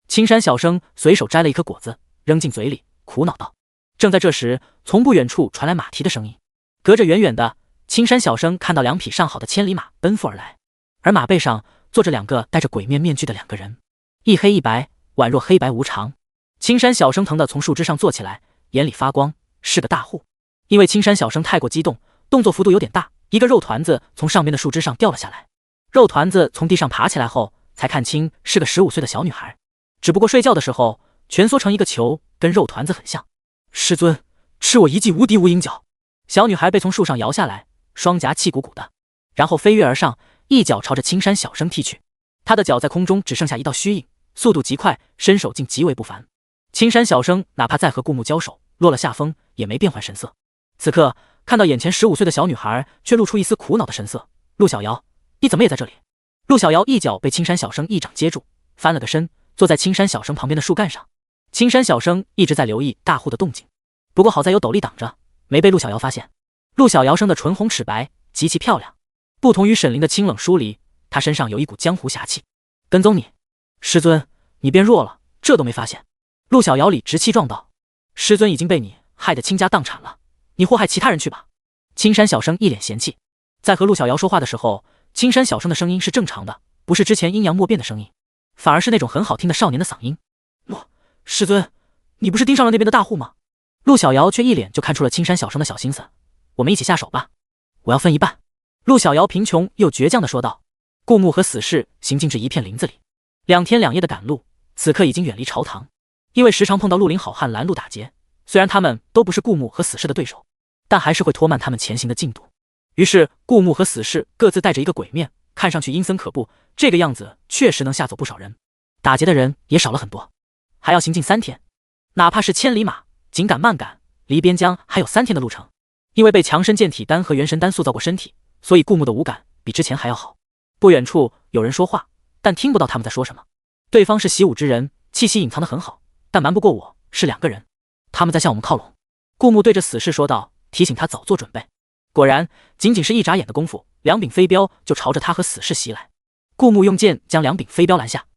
青山小生随手摘了一颗果子扔进嘴里，苦恼道。正在这时，从不远处传来马蹄的声音，隔着远远的，青山小生看到2匹上好的千里马奔赴而来，而马背上坐着2个戴着鬼面面具的2个人，一黑一白，宛若黑白无常。青山小生疼得从树枝上坐起来，眼里发光，是个大户。因为青山小生太过激动，动作幅度有点大，一个肉团子从上边的树枝上掉了下来。肉团子从地上爬起来后，才看清是个15岁的小女孩，只不过睡觉的时候蜷缩成一个球，跟肉团子很像。师尊，吃我一记无敌无影脚！小女孩被从树上摇下来，双颊气鼓鼓的，然后飞跃而上，一脚朝着青山小生踢去。她的脚在空中只剩下一道虚影，速度极快，身手竟极为不凡。青山小生哪怕再和顾木交手，落了下风也没变换神色。此刻看到眼前15岁的小女孩，却露出一丝苦恼的神色。陆小瑶，你怎么也在这里？陆小瑶一脚被青山小生一掌接住，翻了个身，坐在青山小生旁边的树干上。青山小生一直在留意大户的动静，不过好在有斗笠挡着，没被陆小瑶发现。陆小瑶生的唇红齿白，极其漂亮，不同于沈凌的清冷疏离，她身上有一股江湖侠气。跟踪你，师尊，你变弱了，这都没发现。陆小瑶理直气壮道：“师尊已经被你害得倾家荡产了，你祸害其他人去吧。”青山小生一脸嫌弃。在和陆小瑶说话的时候，青山小生的声音是正常的，不是之前阴阳莫变的声音，反而是那种很好听的少年的嗓音。师尊，你不是盯上了那边的大户吗？陆小瑶却一脸就看出了青山小生的小心思。我们一起下手吧，我要分一半。陆小瑶贫穷又倔强地说道。顾木和死士行进至一片林子里，2天2夜的赶路，此刻已经远离朝堂。因为时常碰到绿林好汉拦路打劫，虽然他们都不是顾木和死士的对手，但还是会拖慢他们前行的进度。于是顾木和死士各自带着一个鬼面，看上去阴森可怖，这个样子确实能吓走不少人，打劫的人也少了很多。还要行进3天，哪怕是千里马，紧赶慢赶，离边疆还有3天的路程。因为被强身健体丹和元神丹塑造过身体，所以顾木的五感比之前还要好。不远处有人说话，但听不到他们在说什么。对方是习武之人，气息隐藏得很好，但瞒不过我，是2个人，他们在向我们靠拢。顾木对着死士说道，提醒他早做准备。果然，仅仅是一眨眼的功夫，2柄飞镖就朝着他和死士袭来。顾木用剑将2柄飞镖拦下，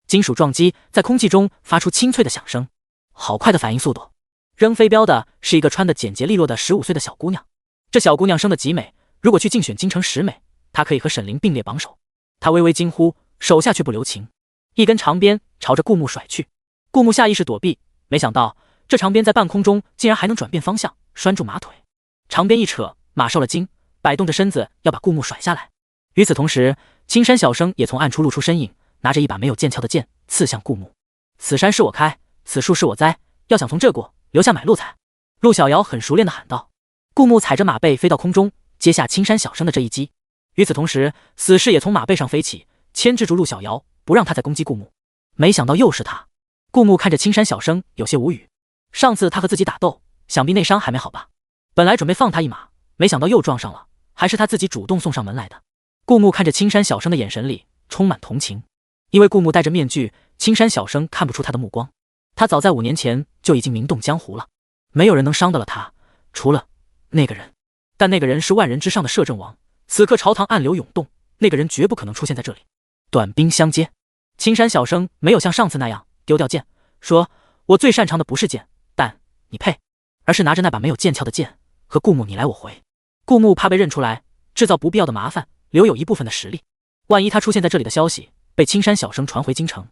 金属撞击在空气中发出清脆的响声。好快的反应速度！扔飞镖的是一个穿得简洁利落的15岁的小姑娘。这小姑娘生得极美，如果去竞选京城10美，她可以和沈凌并列榜首。她微微惊呼，手下却不留情，一根长鞭朝着顾木甩去。顾木下意识躲避，没想到这长鞭在半空中竟然还能转变方向，拴住马腿。长鞭一扯，马受了惊，摆动着身子要把顾木甩下来。与此同时，青山小生也从暗处露出身影，拿着一把没有剑鞘的剑刺向顾木。此山是我开，此树是我栽，要想从这过，留下买路财。陆小瑶很熟练地喊道。顾木踩着马背飞到空中，接下青山小生的这一击。与此同时，死士也从马背上飞起，牵制住陆小瑶，不让他再攻击顾木。没想到又是他。顾木看着青山小生有些无语，上次他和自己打斗，想必内伤还没好吧。本来准备放他一马，没想到又撞上了，还是他自己主动送上门来的。顾木看着青山小生的眼神里充满同情，因为顾木戴着面具，青山小生看不出他的目光。他早在5年前就已经名动江湖了，没有人能伤得了他，除了那个人。但那个人是万人之上的摄政王，此刻朝堂暗流涌动，那个人绝不可能出现在这里。短兵相接，青山小生没有像上次那样丢掉剑，说我最擅长的不是剑，但你配，而是拿着那把没有剑鞘的剑和顾木你来我回。顾木怕被认出来，制造不必要的麻烦，留有一部分的实力，万一他出现在这里的消息被青山小生传回京城。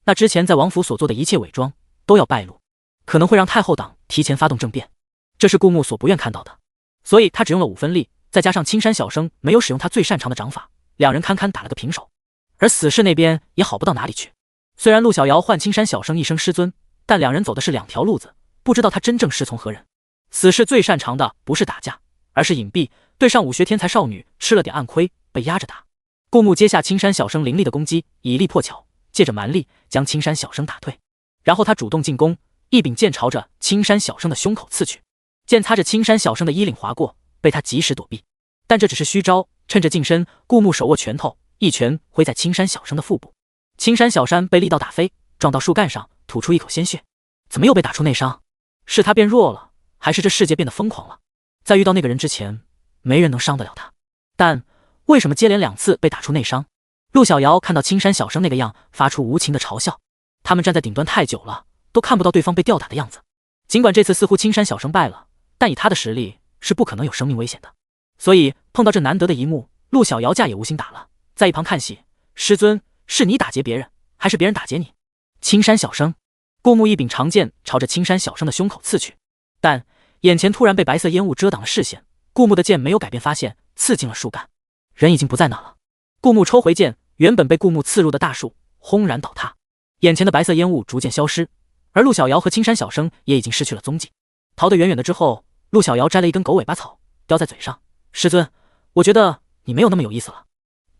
那之前在王府所做的一切伪装都要败露，可能会让太后党提前发动政变，这是顾木所不愿看到的。所以他只用了5分力，再加上青山小生没有使用他最擅长的掌法，两人堪堪打了个平手。而死士那边也好不到哪里去。虽然陆小瑶唤青山小生一声师尊，但两人走的是2条路子，不知道他真正师从何人。死士最擅长的不是打架，而是隐蔽，对上武学天才少女吃了点暗亏，被压着打。顾木接下青山小生凌厉的攻击，以力破巧，借着蛮力将青山小生打退。然后他主动进攻，一柄剑朝着青山小生的胸口刺去，剑擦着青山小生的衣领划过，被他及时躲避。但这只是虚招，趁着近身，顾木手握拳头，一拳挥在青山小生的腹部。青山小山被力道打飞，撞到树干上，吐出一口鲜血。怎么又被打出内伤？是他变弱了，还是这世界变得疯狂了？在遇到那个人之前，没人能伤得了他。但为什么接连2次被打出内伤？陆小瑶看到青山小生那个样，发出无情的嘲笑。他们站在顶端太久了，都看不到对方被吊打的样子。尽管这次似乎青山小生败了，但以他的实力是不可能有生命危险的。所以碰到这难得的一幕，陆小瑶架也无心打了，在一旁看戏。师尊，是你打劫别人，还是别人打劫你？青山小生，顾木一柄长剑朝着青山小生的胸口刺去，但眼前突然被白色烟雾遮挡了视线，顾木的剑没有改变发现，刺进了树干，人已经不在那了。顾木抽回剑，原本被顾木刺入的大树轰然倒塌，眼前的白色烟雾逐渐消失，而陆小瑶和青山小生也已经失去了踪迹。逃得远远的之后，陆小瑶摘了一根狗尾巴草，叼在嘴上。师尊，我觉得你没有那么有意思了，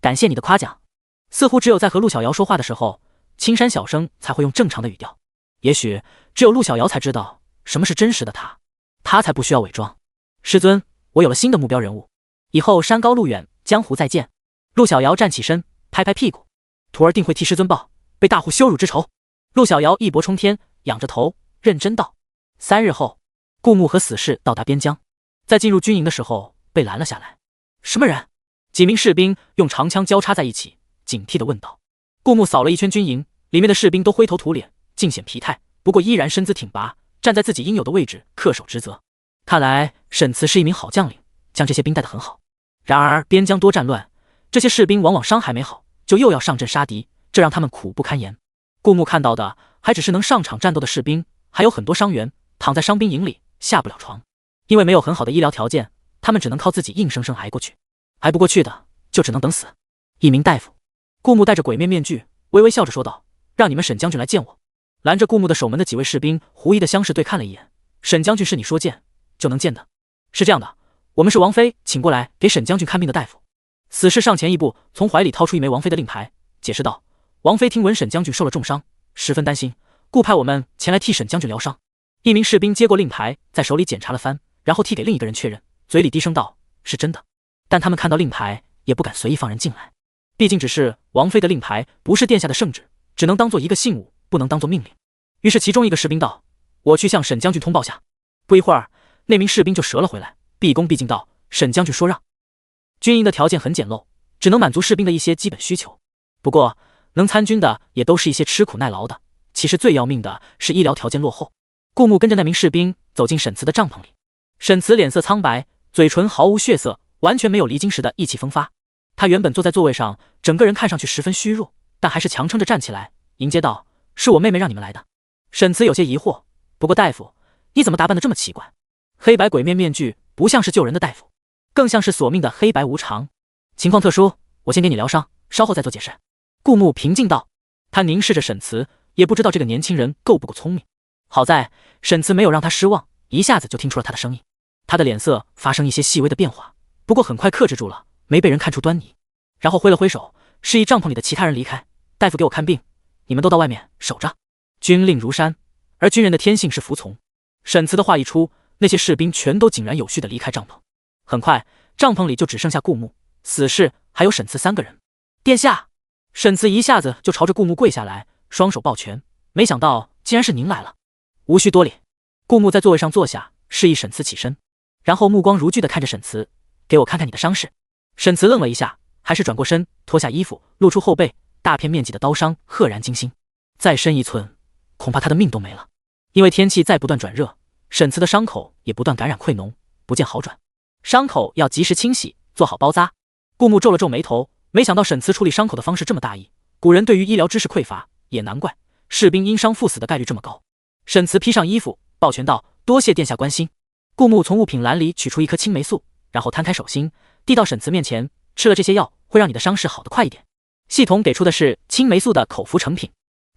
感谢你的夸奖。似乎只有在和陆小瑶说话的时候，青山小生才会用正常的语调。也许只有陆小瑶才知道什么是真实的他，他才不需要伪装。师尊，我有了新的目标人物，以后山高路远，江湖再见。陆小瑶站起身，拍拍屁股，徒儿定会替师尊报被大户羞辱之仇。陆小瑶一搏冲天，仰着头认真道：3日后，顾木和死士到达边疆，在进入军营的时候被拦了下来。什么人？几名士兵用长枪交叉在一起，警惕地问道。顾木扫了一圈军营，里面的士兵都灰头土脸，尽显疲态，不过依然身姿挺拔，站在自己应有的位置，恪守职责。看来沈慈是一名好将领，将这些兵带得很好。然而边疆多战乱，这些士兵往往伤还没好，就又要上阵杀敌，这让他们苦不堪言。顾木看到的还只是能上场战斗的士兵，还有很多伤员躺在伤兵营里下不了床，因为没有很好的医疗条件，他们只能靠自己硬生生挨过去。挨不过去的就只能等死。一名大夫，顾木戴着鬼面面具，微微笑着说道：“让你们沈将军来见我。”拦着顾木的守门的几位士兵狐疑的相视对看了一眼。沈将军是你说见就能见的？是这样的，我们是王妃请过来给沈将军看病的大夫。死士上前一步，从怀里掏出一枚王妃的令牌，解释道：“王妃听闻沈将军受了重伤，十分担心，故派我们前来替沈将军疗伤。”一名士兵接过令牌，在手里检查了番，然后递给另一个人确认，嘴里低声道：“是真的。”但他们看到令牌也不敢随意放人进来，毕竟只是王妃的令牌，不是殿下的圣旨，只能当做一个信物，不能当做命令。于是其中一个士兵道：“我去向沈将军通报下。”不一会儿，那名士兵就折了回来，毕恭毕敬道：“沈将军说让。”军营的条件很简陋，只能满足士兵的一些基本需求。不过能参军的也都是一些吃苦耐劳的，其实最要命的是医疗条件落后。顾木跟着那名士兵走进沈慈的帐篷里，沈慈脸色苍白，嘴唇毫无血色，完全没有离京时的意气风发。他原本坐在座位上，整个人看上去十分虚弱，但还是强撑着站起来，迎接道：“是我妹妹让你们来的。”沈慈有些疑惑：“不过大夫，你怎么打扮得这么奇怪？黑白鬼面面具不像是救人的大夫，更像是索命的黑白无常。情况特殊，我先给你疗伤，稍后再做解释。”顾木平静道。他凝视着沈慈，也不知道这个年轻人够不够聪明。好在沈慈没有让他失望，一下子就听出了他的声音。他的脸色发生一些细微的变化，不过很快克制住了，没被人看出端倪。然后挥了挥手，示意帐篷里的其他人离开。大夫给我看病，你们都到外面守着。军令如山，而军人的天性是服从。沈慈的话一出，那些士兵全都井然有序地离开帐篷。很快，帐篷里就只剩下顾木、死士还有沈慈3个人。殿下！沈慈一下子就朝着顾木跪下来，双手抱拳。没想到竟然是您来了。无需多礼。顾木在座位上坐下，示意沈慈起身，然后目光如炬地看着沈慈：“给我看看你的伤势。”沈慈愣了一下，还是转过身，脱下衣服，露出后背，大片面积的刀伤赫然惊心。再深1寸，恐怕他的命都没了。因为天气在不断转热，沈慈的伤口也不断感染溃脓，不见好转。伤口要及时清洗，做好包扎。顾木皱了皱眉头，没想到沈慈处理伤口的方式这么大意，古人对于医疗知识匮乏，也难怪士兵因伤赴死的概率这么高。沈慈披上衣服，抱拳道：“多谢殿下关心。”顾木从物品栏里取出一颗青霉素，然后摊开手心，递到沈慈面前：“吃了这些药，会让你的伤势好得快一点。”系统给出的是青霉素的口服成品，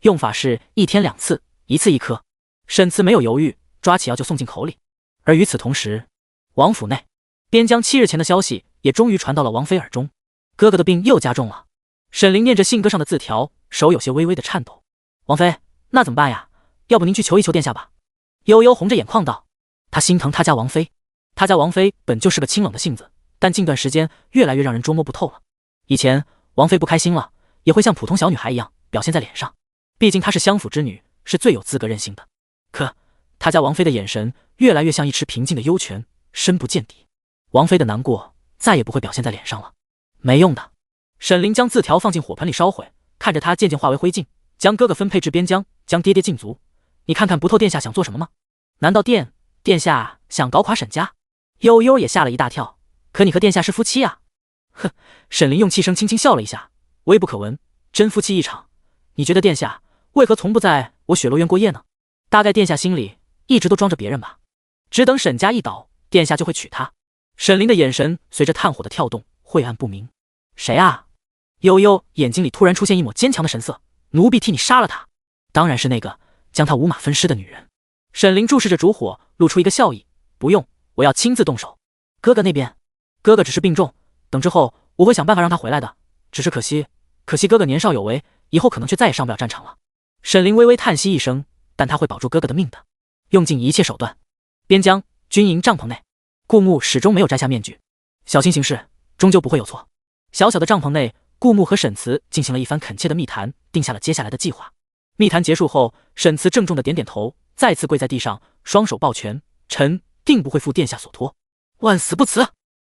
用法是1天2次，1次1颗。沈慈没有犹豫，抓起药就送进口里。而与此同时，王府内，边疆7日前的消息也终于传到了王妃耳中，哥哥的病又加重了。沈凌念着信鸽上的字条，手有些微微的颤抖。王妃，那怎么办呀？要不您去求一求殿下吧。悠悠红着眼眶道，他心疼他家王妃。他家王妃本就是个清冷的性子，但近段时间越来越让人捉摸不透了。以前王妃不开心了，也会像普通小女孩一样表现在脸上，毕竟她是相府之女，是最有资格任性的。可他家王妃的眼神越来越像一池平静的幽泉，深不见底。王妃的难过再也不会表现在脸上了。没用的。沈凌将字条放进火盆里烧毁，看着它渐渐化为灰烬，将哥哥分配至边疆，将爹爹禁足。你看看不透殿下想做什么吗？难道殿下想搞垮沈家？悠悠也吓了一大跳。可你和殿下是夫妻啊。哼，沈凌用气声轻轻笑了一下，微不可闻，真夫妻一场。你觉得殿下为何从不在我雪落院过夜呢？大概殿下心里一直都装着别人吧，只等沈家一倒，殿下就会娶她。沈凌的眼神随着炭火的跳动晦暗不明。谁啊？悠悠眼睛里突然出现一抹坚强的神色。奴婢替你杀了他。当然是那个将他五马分尸的女人。沈凌注视着烛火，露出一个笑意。不用，我要亲自动手。哥哥那边，哥哥只是病重，等之后我会想办法让他回来的。只是可惜哥哥年少有为，以后可能却再也上不了战场了。沈凌微微叹息一声，但他会保住哥哥的命的，用尽一切手段。边疆军营帐篷内，顾木始终没有摘下面具，小心行事，终究不会有错。小小的帐篷内，顾木和沈慈进行了一番恳切的密谈，定下了接下来的计划。密谈结束后，沈慈郑重的点点头，再次跪在地上，双手抱拳：“臣定不会负殿下所托，万死不辞。”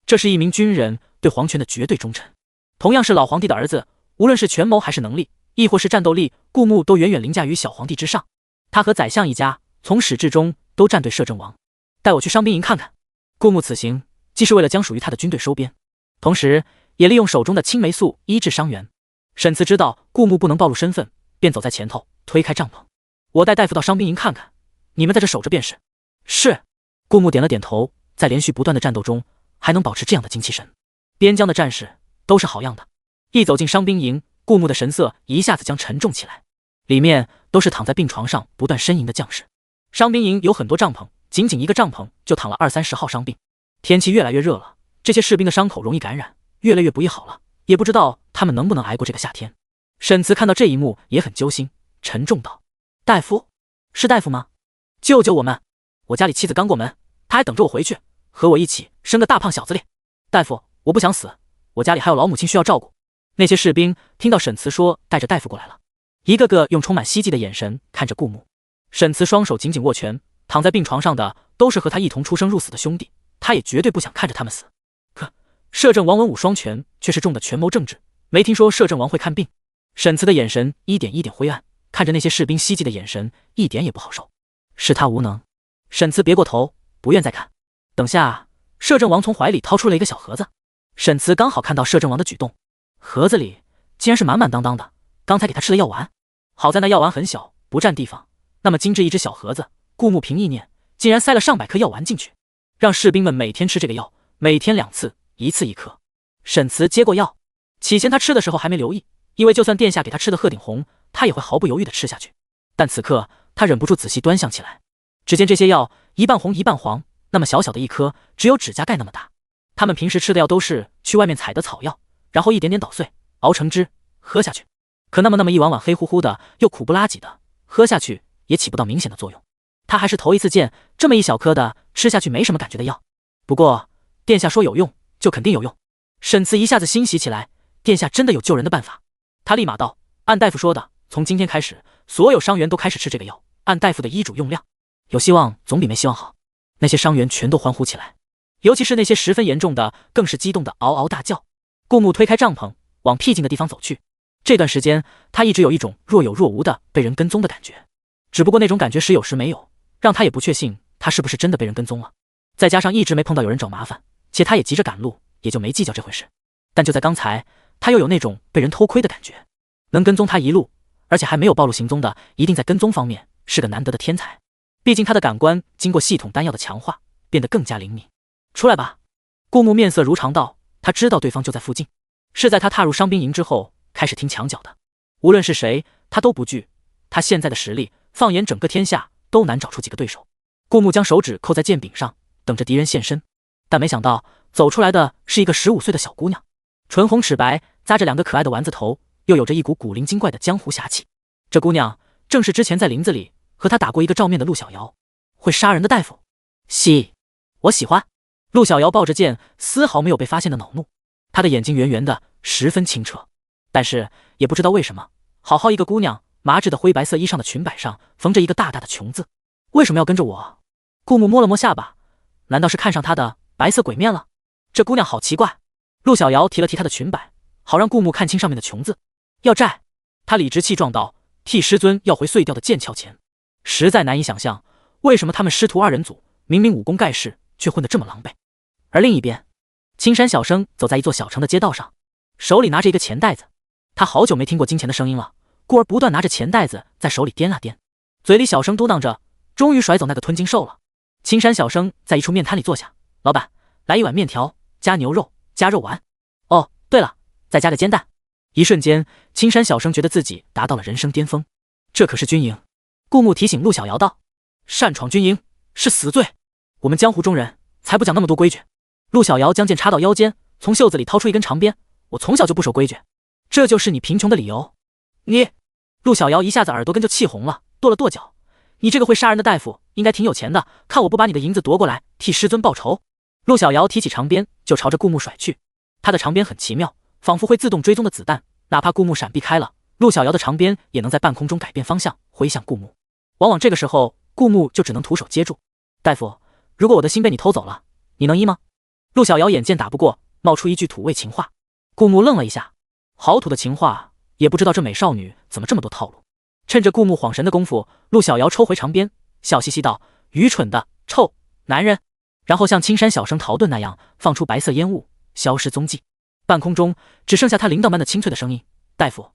这是一名军人对皇权的绝对忠诚。同样是老皇帝的儿子，无论是权谋还是能力，亦或是战斗力，顾木都远远凌驾于小皇帝之上。他和宰相一家从始至终都站队摄政王。带我去伤兵营看看。顾木此行既是为了将属于他的军队收编，同时也利用手中的青霉素医治伤员。沈慈知道顾木不能暴露身份，便走在前头，推开帐篷：“我带大夫到伤兵营看看，你们在这守着便是。”是。顾木点了点头，在连续不断的战斗中还能保持这样的精气神。边疆的战士都是好样的。一走进伤兵营，顾木的神色一下子将沉重起来。里面都是躺在病床上不断呻吟的将士。伤兵营有很多帐篷，仅仅一个帐篷就躺了20-30号伤病。天气越来越热了，这些士兵的伤口容易感染，越来越不易好了，也不知道他们能不能挨过这个夏天。沈慈看到这一幕也很揪心，沉重道：“大夫，是大夫吗？救救我们！我家里妻子刚过门，她还等着我回去，和我一起生个大胖小子咧。大夫，我不想死，我家里还有老母亲需要照顾。”那些士兵听到沈慈说带着大夫过来了，一个个用充满希冀的眼神看着顾木。沈慈双手紧紧握拳，躺在病床上的都是和他一同出生入死的兄弟，他也绝对不想看着他们死。可摄政王文武双全却是重的权谋政治，没听说摄政王会看病。沈慈的眼神一点一点灰暗，看着那些士兵希冀的眼神，一点也不好受。是他无能。沈慈别过头，不愿再看。等下，摄政王从怀里掏出了一个小盒子。沈慈刚好看到摄政王的举动，盒子里竟然是满满当当的刚才给他吃的药丸。好在那药丸很小，不占地方，那么精致一只小盒子，顾木凭意念竟然塞了上百颗药丸进去，让士兵们每天吃这个药，每天2次，1次1颗。沈慈接过药，起先他吃的时候还没留意，因为就算殿下给他吃的鹤顶红，他也会毫不犹豫地吃下去。但此刻他忍不住仔细端详起来，只见这些药一半红一半黄，那么小小的一颗，只有指甲盖那么大。他们平时吃的药都是去外面采的草药，然后一点点捣碎，熬成汁喝下去。可那么一碗碗黑乎乎的又苦不拉几的，喝下去也起不到明显的作用。他还是头一次见这么一小颗的吃下去没什么感觉的药。不过殿下说有用，就肯定有用。沈慈一下子欣喜起来，殿下真的有救人的办法。他立马道：“按大夫说的，从今天开始，所有伤员都开始吃这个药，按大夫的医嘱用量。有希望总比没希望好。”那些伤员全都欢呼起来，尤其是那些十分严重的，更是激动的嗷嗷大叫。顾木推开帐篷，往僻静的地方走去。这段时间，他一直有一种若有若无的被人跟踪的感觉，只不过那种感觉时有时没有，让他也不确信他是不是真的被人跟踪了。再加上一直没碰到有人找麻烦，且他也急着赶路，也就没计较这回事。但就在刚才，他又有那种被人偷窥的感觉。能跟踪他一路，而且还没有暴露行踪的，一定在跟踪方面是个难得的天才。毕竟他的感官经过系统丹药的强化，变得更加灵敏。出来吧。顾木面色如常道，他知道对方就在附近，是在他踏入伤兵营之后开始听墙角的。无论是谁，他都不惧。他现在的实力，放眼整个天下都难找出几个对手。顾木将手指扣在剑柄上，等着敌人现身。但没想到走出来的是一个15岁的小姑娘，唇红齿白，扎着2个可爱的丸子头，又有着一股古灵精怪的江湖侠气。这姑娘正是之前在林子里和他打过一个照面的陆小瑶，会杀人的大夫。我喜欢。陆小瑶抱着剑，丝毫没有被发现的恼怒。她的眼睛圆圆的，十分清澈，但是也不知道为什么，好好一个姑娘，麻质的灰白色衣裳的裙摆上缝着一个大大的琼字，为什么要跟着我？顾木摸了摸下巴，难道是看上她的白色鬼面了？这姑娘好奇怪。陆小瑶提了提她的裙摆，好让顾木看清上面的琼字。要债。她理直气壮道，替师尊要回碎掉的剑鞘钱。实在难以想象，为什么他们师徒2人组明明武功盖世，却混得这么狼狈。而另一边，青山小生走在一座小城的街道上，手里拿着一个钱袋子。他好久没听过金钱的声音了，故而不断拿着钱袋子在手里掂啊掂，嘴里小声嘟囔着，终于甩走那个吞金兽了。青山小生在一处面摊里坐下，老板，来一碗面条，加牛肉，加肉丸。哦，对了，再加个煎蛋。一瞬间，青山小生觉得自己达到了人生巅峰。这可是军营。顾木提醒陆小瑶道，擅闯军营是死罪，我们江湖中人才不讲那么多规矩。陆小瑶将剑插到腰间，从袖子里掏出一根长鞭。我从小就不守规矩，这就是你贫穷的理由？你……陆小瑶一下子耳朵根就气红了，跺了跺脚。你这个会杀人的大夫，应该挺有钱的，看我不把你的银子夺过来，替师尊报仇。陆小瑶提起长鞭就朝着顾木甩去，他的长鞭很奇妙，仿佛会自动追踪的子弹，哪怕顾木闪避开了，陆小瑶的长鞭也能在半空中改变方向，挥向顾木。往往这个时候，顾木就只能徒手接住。大夫，如果我的心被你偷走了，你能医吗？陆小瑶眼见打不过，冒出一句土味情话。顾木愣了一下，好土的情话，也不知道这美少女怎么这么多套路。趁着顾木晃神的功夫，陆小瑶抽回长鞭，笑嘻嘻道，愚蠢的臭男人，然后像青山小生逃遁那样放出白色烟雾，消失踪迹。半空中只剩下他铃铛般的清脆的声音，大夫，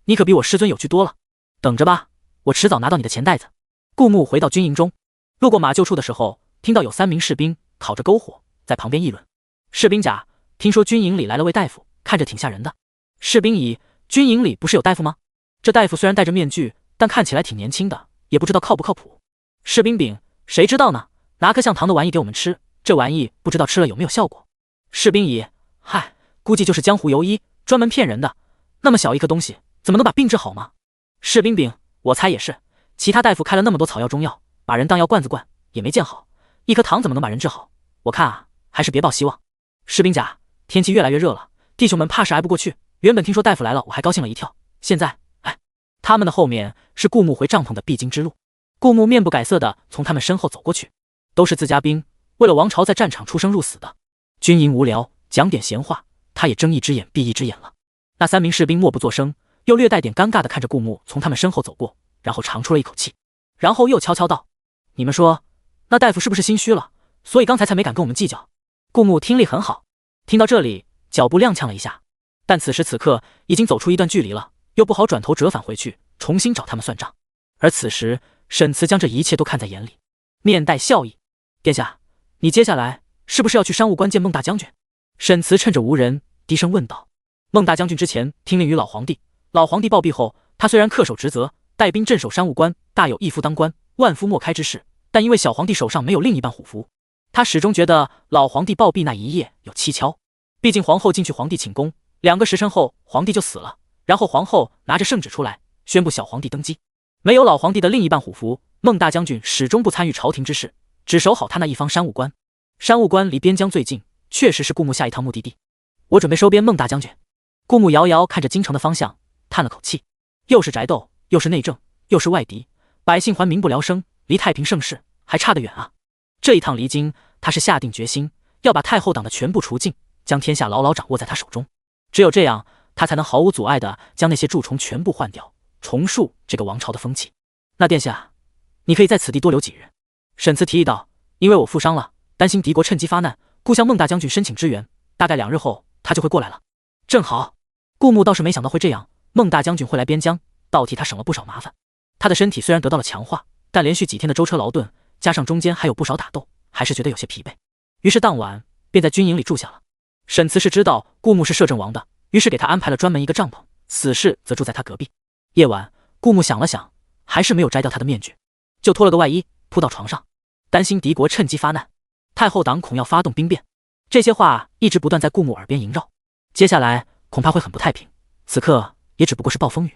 你可比我师尊有趣多了，等着吧，我迟早拿到你的钱袋子。顾木回到军营中，路过马厩处的时候，听到有3名士兵烤着篝火在旁边议论。士兵甲，听说军营里来了位大夫，看着挺吓人的。士兵乙，军营里不是有大夫吗？这大夫虽然戴着面具，但看起来挺年轻的，也不知道靠不靠谱。士兵丙，谁知道呢？拿颗像糖的玩意给我们吃，这玩意不知道吃了有没有效果。士兵乙，嗨，估计就是江湖游医，专门骗人的。那么小一颗东西，怎么能把病治好吗？士兵丙，我猜也是。其他大夫开了那么多草药中药，把人当药罐子灌，也没见好。一颗糖怎么能把人治好？我看啊，还是别抱希望。士兵甲，天气越来越热了，弟兄们怕是挨不过去。原本听说大夫来了，我还高兴了一跳，现在，他们的后面是顾木回帐篷的必经之路。顾木面不改色的从他们身后走过去，都是自家兵，为了王朝在战场出生入死的。军营无聊，讲点闲话，他也睁一只眼闭一只眼了。那3名士兵默不作声，又略带点尴尬的看着顾木从他们身后走过，然后长出了一口气，然后又悄悄道：“你们说，那大夫是不是心虚了，所以刚才没敢跟我们计较？”顾木听力很好，听到这里，脚步踉跄了一下，但此时此刻已经走出一段距离了，又不好转头折返回去，重新找他们算账。而此时，沈慈将这一切都看在眼里，面带笑意：“殿下，你接下来是不是要去商务关见孟大将军？”沈慈趁着无人，低声问道。孟大将军之前听令于老皇帝，老皇帝暴毙后，他虽然恪守职责，带兵镇守商务关，大有一夫当关，万夫莫开之势，但因为小皇帝手上没有另一半虎符，他始终觉得老皇帝暴毙那一夜有蹊跷。毕竟皇后进去皇帝寝宫2个时辰后，皇帝就死了，然后皇后拿着圣旨出来，宣布小皇帝登基。没有老皇帝的另一半虎符，孟大将军始终不参与朝廷之事，只守好他那一方山务关。山务关离边疆最近，确实是顾木下一趟目的地。我准备收编孟大将军。顾木遥遥看着京城的方向，叹了口气。又是宅斗，又是内政，又是外敌，百姓还民不聊生，离太平盛世还差得远啊！这一趟离京，他是下定决心要把太后党的全部除尽，将天下牢牢掌握在他手中。只有这样，他才能毫无阻碍地将那些蛀虫全部换掉，重塑这个王朝的风气。那殿下，你可以在此地多留几日。沈慈提议道，因为我负伤了，担心敌国趁机发难，故向孟大将军申请支援，大概2日后他就会过来了。正好，顾木倒是没想到会这样，孟大将军会来边疆，倒替他省了不少麻烦。他的身体虽然得到了强化，但连续几天的舟车劳顿，加上中间还有不少打斗，还是觉得有些疲惫。于是当晚便在军营里住下了。沈慈是知道顾木是摄政王的，于是给他安排了专门一个帐篷，死士则住在他隔壁。夜晚，顾木想了想，还是没有摘掉他的面具，就脱了个外衣铺到床上，担心敌国趁机发难，太后党恐要发动兵变。这些话一直不断在顾木耳边萦绕，接下来恐怕会很不太平。此刻也只不过是暴风雨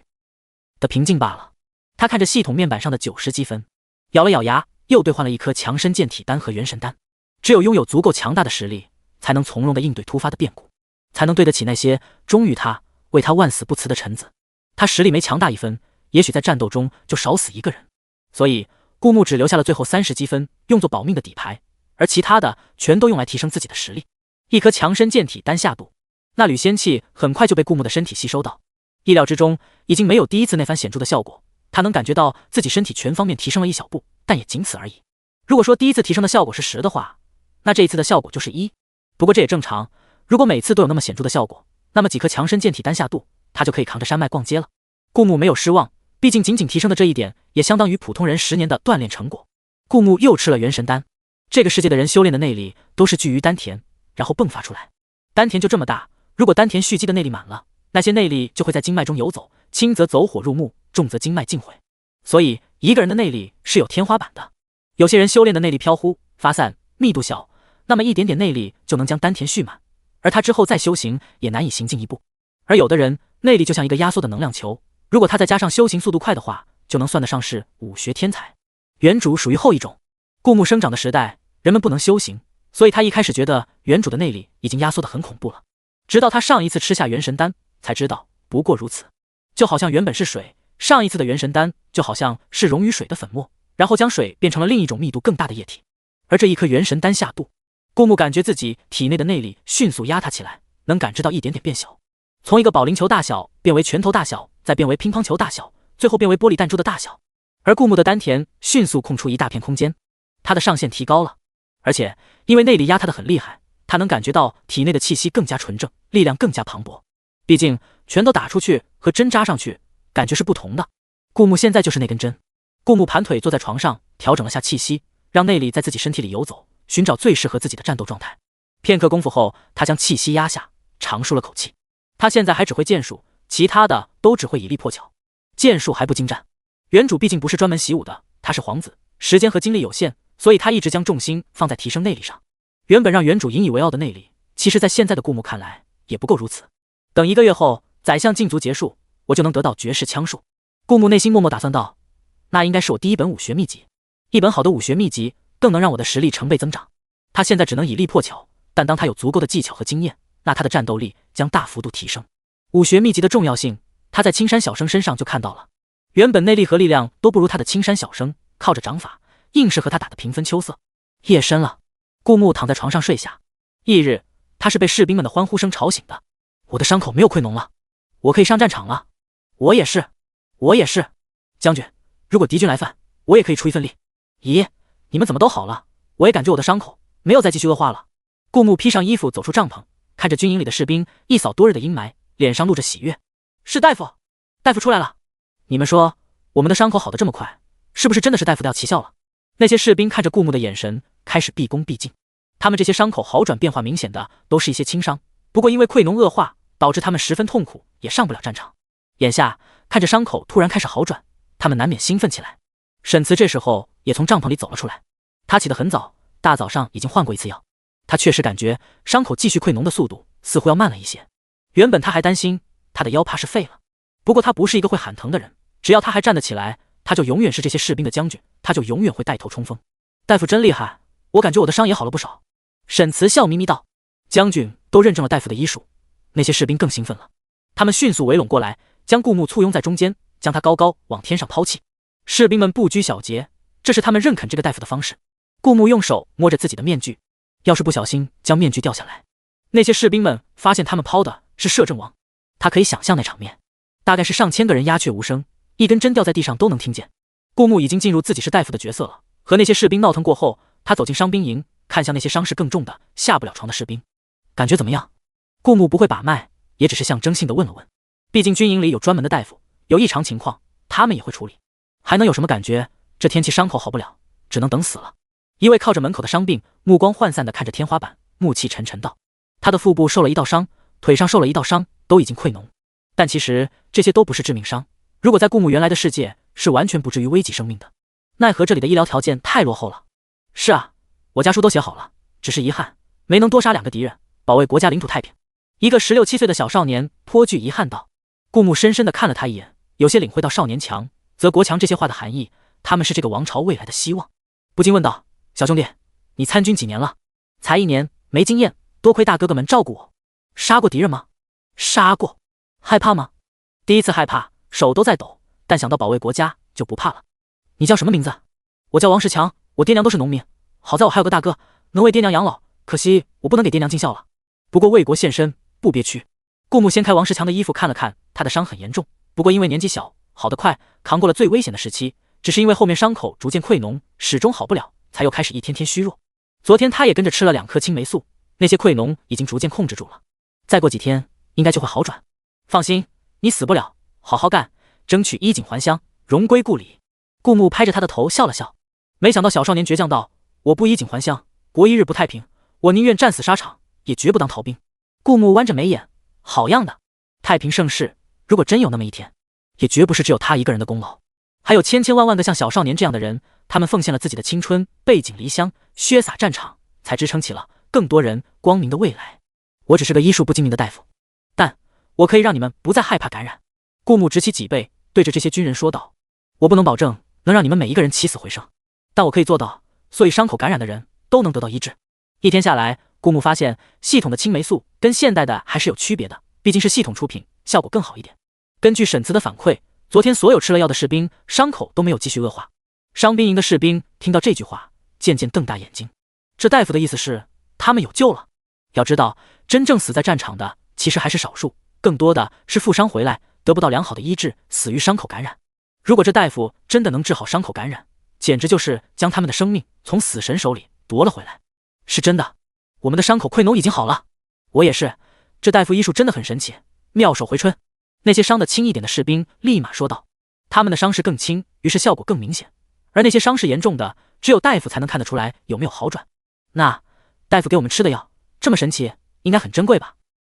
的平静罢了。他看着系统面板上的90积分，咬了咬牙，又兑换了一颗强身健体丹和元神丹。只有拥有足够强大的实力，才能从容地应对突发的变故，才能对得起那些忠于他、为他万死不辞的臣子。他实力没强大一分，也许在战斗中就少死一个人。所以顾木只留下了最后30积分，用作保命的底牌，而其他的全都用来提升自己的实力。一颗强身健体丹下肚，那缕仙气很快就被顾木的身体吸收到。意料之中，已经没有第一次那番显著的效果。他能感觉到自己身体全方面提升了一小步，但也仅此而已。如果说第一次提升的效果是10的话，那这一次的效果就是1。不过这也正常，如果每次都有那么显著的效果，那么几颗强身健体丹下肚，他就可以扛着山脉逛街了。顾木没有失望，毕竟仅仅提升的这一点，也相当于普通人10年的锻炼成果。顾木又吃了元神丹。这个世界的人修炼的内力都是聚于丹田，然后迸发出来。丹田就这么大，如果丹田蓄积的内力满了，那些内力就会在经脉中游走，轻则走火入木，重则经脉尽毁。所以一个人的内力是有天花板的。有些人修炼的内力飘忽发散，密度小，那么一点点内力就能将丹田蓄满，而他之后再修行也难以行进一步。而有的人内力就像一个压缩的能量球，如果他再加上修行速度快的话，就能算得上是武学天才。原主属于后一种。顾木生长的时代，人们不能修行，所以他一开始觉得原主的内力已经压缩得很恐怖了。直到他上一次吃下元神丹，才知道不过如此。就好像原本是水，上一次的元神丹就好像是溶于水的粉末，然后将水变成了另一种密度更大的液体。而这一颗元神丹下肚，顾木感觉自己体内的内力迅速压塌起来，能感知到一点点变小，从一个保龄球大小变为拳头大小，再变为乒乓球大小，最后变为玻璃弹珠的大小。而顾木的丹田迅速空出一大片空间，他的上限提高了，而且因为内力压他的很厉害，他能感觉到体内的气息更加纯正，力量更加磅礴。毕竟拳头打出去和针扎上去感觉是不同的。顾木现在就是那根针。顾木盘腿坐在床上，调整了下气息，让内力在自己身体里游走，寻找最适合自己的战斗状态。片刻功夫后，他将气息压下，长舒了口气。他现在还只会剑术，其他的都只会以力破巧，剑术还不精湛。原主毕竟不是专门习武的，他是皇子，时间和精力有限，所以他一直将重心放在提升内力上。原本让原主引以为傲的内力，其实在现在的顾木看来也不够如此。等1个月后，宰相禁足结束，我就能得到绝世枪术。顾木内心默默打算道，那应该是我第一本武学秘籍。一本好的武学秘籍更能让我的实力成倍增长。他现在只能以力破巧，但当他有足够的技巧和经验，那他的战斗力将大幅度提升。武学秘籍的重要性，他在青山小生身上就看到了。原本内力和力量都不如他的青山小生，靠着掌法硬是和他打得平分秋色。夜深了，顾木躺在床上睡下。翌日，他是被士兵们的欢呼声吵醒的。我的伤口没有溃脓了，我可以上战场了。我也是，我也是。将军，如果敌军来犯，我也可以出一份力。咦，你们怎么都好了？我也感觉我的伤口没有再继续恶化了。顾木披上衣服走出帐篷，看着军营里的士兵，一扫多日的阴霾，脸上露着喜悦。是大夫，大夫出来了。你们说我们的伤口好得这么快，是不是真的是大夫掉奇效了？那些士兵看着顾木的眼神开始毕恭毕敬。他们这些伤口好转变化明显的都是一些轻伤，不过因为溃脓恶化导致他们十分痛苦，也上不了战场。眼下看着伤口突然开始好转，他们难免兴奋起来。沈慈这时候也从帐篷里走了出来，他起得很早，大早上已经换过一次药。他确实感觉伤口继续溃脓的速度似乎要慢了一些。原本他还担心他的腰怕是废了，不过他不是一个会喊疼的人，只要他还站得起来，他就永远是这些士兵的将军，他就永远会带头冲锋。大夫真厉害，我感觉我的伤也好了不少。沈慈笑眯眯道。将军都认证了大夫的医术，那些士兵更兴奋了，他们迅速围拢过来，将顾木簇拥在中间，将他高高往天上抛弃。士兵们不拘小节，这是他们认肯这个大夫的方式。顾木用手摸着自己的面具，要是不小心将面具掉下来，那些士兵们发现他们抛的是摄政王，他可以想象那场面，大概是上千个人鸦雀无声，一根针掉在地上都能听见。顾木已经进入自己是大夫的角色了，和那些士兵闹腾过后，他走进伤兵营，看向那些伤势更重的下不了床的士兵，感觉怎么样？顾木不会把脉，也只是象征性的问了问。毕竟军营里有专门的大夫，有异常情况他们也会处理。还能有什么感觉？这天气伤口好不了，只能等死了。一位靠着门口的伤病，目光涣散地看着天花板，怒气沉沉道：“他的腹部受了一道伤，腿上受了一道伤，都已经溃脓。但其实这些都不是致命伤，如果在顾木原来的世界，是完全不至于危及生命的。奈何这里的医疗条件太落后了。是啊，我家书都写好了，只是遗憾没能多杀2个敌人，保卫国家领土太平。”一个16、17岁的小少年颇具遗憾道。顾木深深地看了他一眼，有些领会到少年强则国强这些话的含义，他们是这个王朝未来的希望，不禁问道：“小兄弟，你参军几年了？”“才1年，没经验，多亏大哥哥们照顾我。”“杀过敌人吗？”“杀过。”“害怕吗？”“第一次害怕，手都在抖，但想到保卫国家就不怕了。”“你叫什么名字？”“我叫王世强，我爹娘都是农民，好在我还有个大哥能为爹娘养老，可惜我不能给爹娘尽孝了。不过为国献身不憋屈。”顾木掀开王世强的衣服看了看，他的伤很严重，不过因为年纪小，好得快，扛过了最危险的时期，只是因为后面伤口逐渐溃脓，始终好不了，才又开始一天天虚弱。昨天他也跟着吃了2颗青霉素，那些溃脓已经逐渐控制住了，再过几天应该就会好转。放心，你死不了，好好干，争取衣锦还乡，荣归故里。顾木拍着他的头笑了笑，没想到小少年倔强道：“我不衣锦还乡，国一日不太平，我宁愿战死沙场，也绝不当逃兵。”顾木弯着眉眼，好样的！太平盛世，如果真有那么一天，也绝不是只有他一个人的功劳，还有千千万万个像小少年这样的人，他们奉献了自己的青春，背井离乡，血洒战场，才支撑起了更多人光明的未来。我只是个医术不精明的大夫，但我可以让你们不再害怕感染。顾木直起脊背，对着这些军人说道：“我不能保证能让你们每一个人起死回生，但我可以做到，所以伤口感染的人都能得到医治。”一天下来，顾木发现系统的青霉素跟现代的还是有区别的，毕竟是系统出品，效果更好一点。根据沈慈的反馈，昨天所有吃了药的士兵伤口都没有继续恶化。伤兵营的士兵听到这句话，渐渐瞪大眼睛。这大夫的意思是他们有救了？要知道，真正死在战场的其实还是少数，更多的是负伤回来，得不到良好的医治，死于伤口感染。如果这大夫真的能治好伤口感染，简直就是将他们的生命从死神手里夺了回来。是真的，我们的伤口溃脓已经好了。我也是，这大夫医术真的很神奇，妙手回春。那些伤得轻一点的士兵立马说道，他们的伤势更轻，于是效果更明显，而那些伤势严重的，只有大夫才能看得出来有没有好转。那大夫给我们吃的药这么神奇，应该很珍贵吧？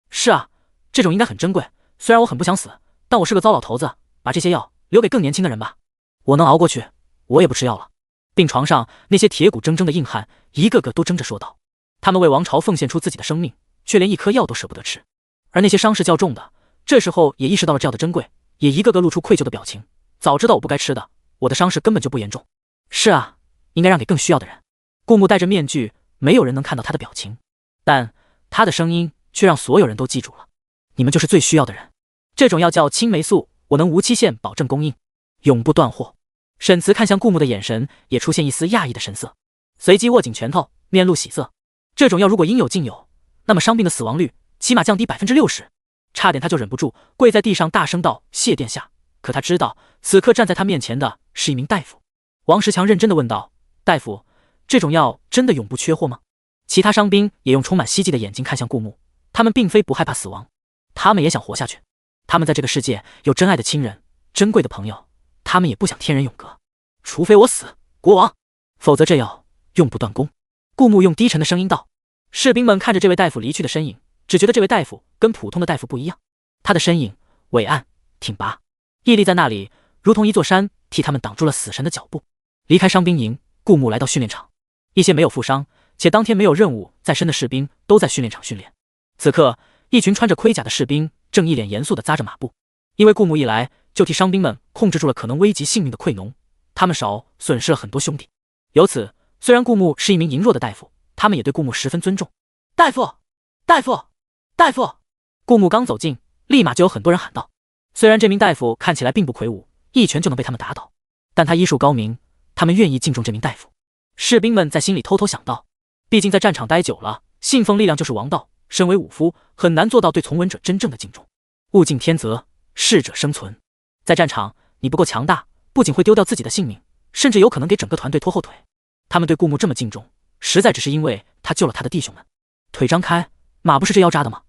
是啊，这种应该很珍贵，虽然我很不想死，但我是个糟老头子，把这些药留给更年轻的人吧。我能熬过去，我也不吃药了。病床上那些铁骨铮铮的硬汉一个个都争着说道，他们为王朝奉献出自己的生命，却连一颗药都舍不得吃。而那些伤势较重的，这时候也意识到了这药的珍贵，也一个个露出愧疚的表情。早知道我不该吃的，我的伤势根本就不严重。是啊，应该让给更需要的人。顾木戴着面具，没有人能看到他的表情，但他的声音却让所有人都记住了。你们就是最需要的人。这种药叫青霉素，我能无期限保证供应，永不断货。沈慈看向顾木的眼神也出现一丝讶异的神色，随即握紧拳头，面露喜色。这种药如果应有尽有，那么伤病的死亡率起码降低60%。差点他就忍不住跪在地上大声道：“谢殿下！”可他知道此刻站在他面前的是一名大夫。王石强认真地问道：“大夫，这种药真的永不缺货吗？”其他伤兵也用充满希冀的眼睛看向顾木，他们并非不害怕死亡，他们也想活下去。他们在这个世界有真爱的亲人，珍贵的朋友，他们也不想天人永隔。除非我死，国王，否则这药永不断供。顾木用低沉的声音道。士兵们看着这位大夫离去的身影，只觉得这位大夫跟普通的大夫不一样，他的身影伟岸挺拔，屹立在那里，如同一座山，替他们挡住了死神的脚步。离开伤兵营，顾木来到训练场，一些没有负伤且当天没有任务在身的士兵都在训练场训练。此刻，一群穿着盔甲的士兵正一脸严肃地扎着马步，因为顾木一来就替伤兵们控制住了可能危及性命的溃脓，他们少损失了很多兄弟。由此，虽然顾木是一名羸弱的大夫，他们也对顾木十分尊重。大夫，大夫，大夫！顾木刚走近，立马就有很多人喊道。虽然这名大夫看起来并不魁梧，一拳就能被他们打倒，但他医术高明，他们愿意敬重这名大夫。士兵们在心里偷偷想到，毕竟在战场待久了，信奉力量就是王道，身为武夫很难做到对从文者真正的敬重。物竞天择，适者生存。在战场，你不够强大，不仅会丢掉自己的性命，甚至有可能给整个团队拖后腿。他们对顾木这么敬重，实在只是因为他救了他的弟兄们。腿张开，马不是这腰扎的吗？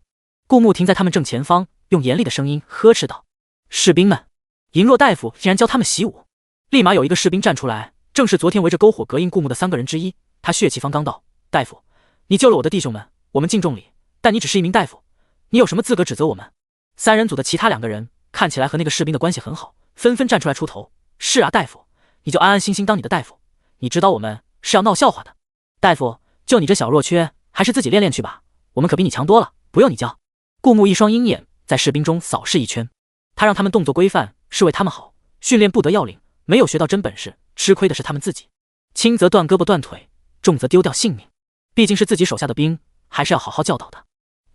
顾木停在他们正前方，用严厉的声音呵斥道：“士兵们，银若大夫竟然教他们习武！”立马有一个士兵站出来，正是昨天围着篝火隔音顾墓的3个人之一。他血气方刚道：“大夫，你救了我的弟兄们，我们敬重礼，但你只是一名大夫，你有什么资格指责我们？”3人组的其他2个人看起来和那个士兵的关系很好，纷纷站出来出头：“是啊，大夫，你就安安心心当你的大夫，你知道我们是要闹笑话的。大夫，就你这小弱缺，还是自己练练去吧，我们可比你强多了，不用你教。”顾牧一双鹰眼在士兵中扫视一圈，他让他们动作规范，是为他们好，训练不得要领，没有学到真本事，吃亏的是他们自己。轻则断胳膊断腿，重则丢掉性命，毕竟是自己手下的兵，还是要好好教导的。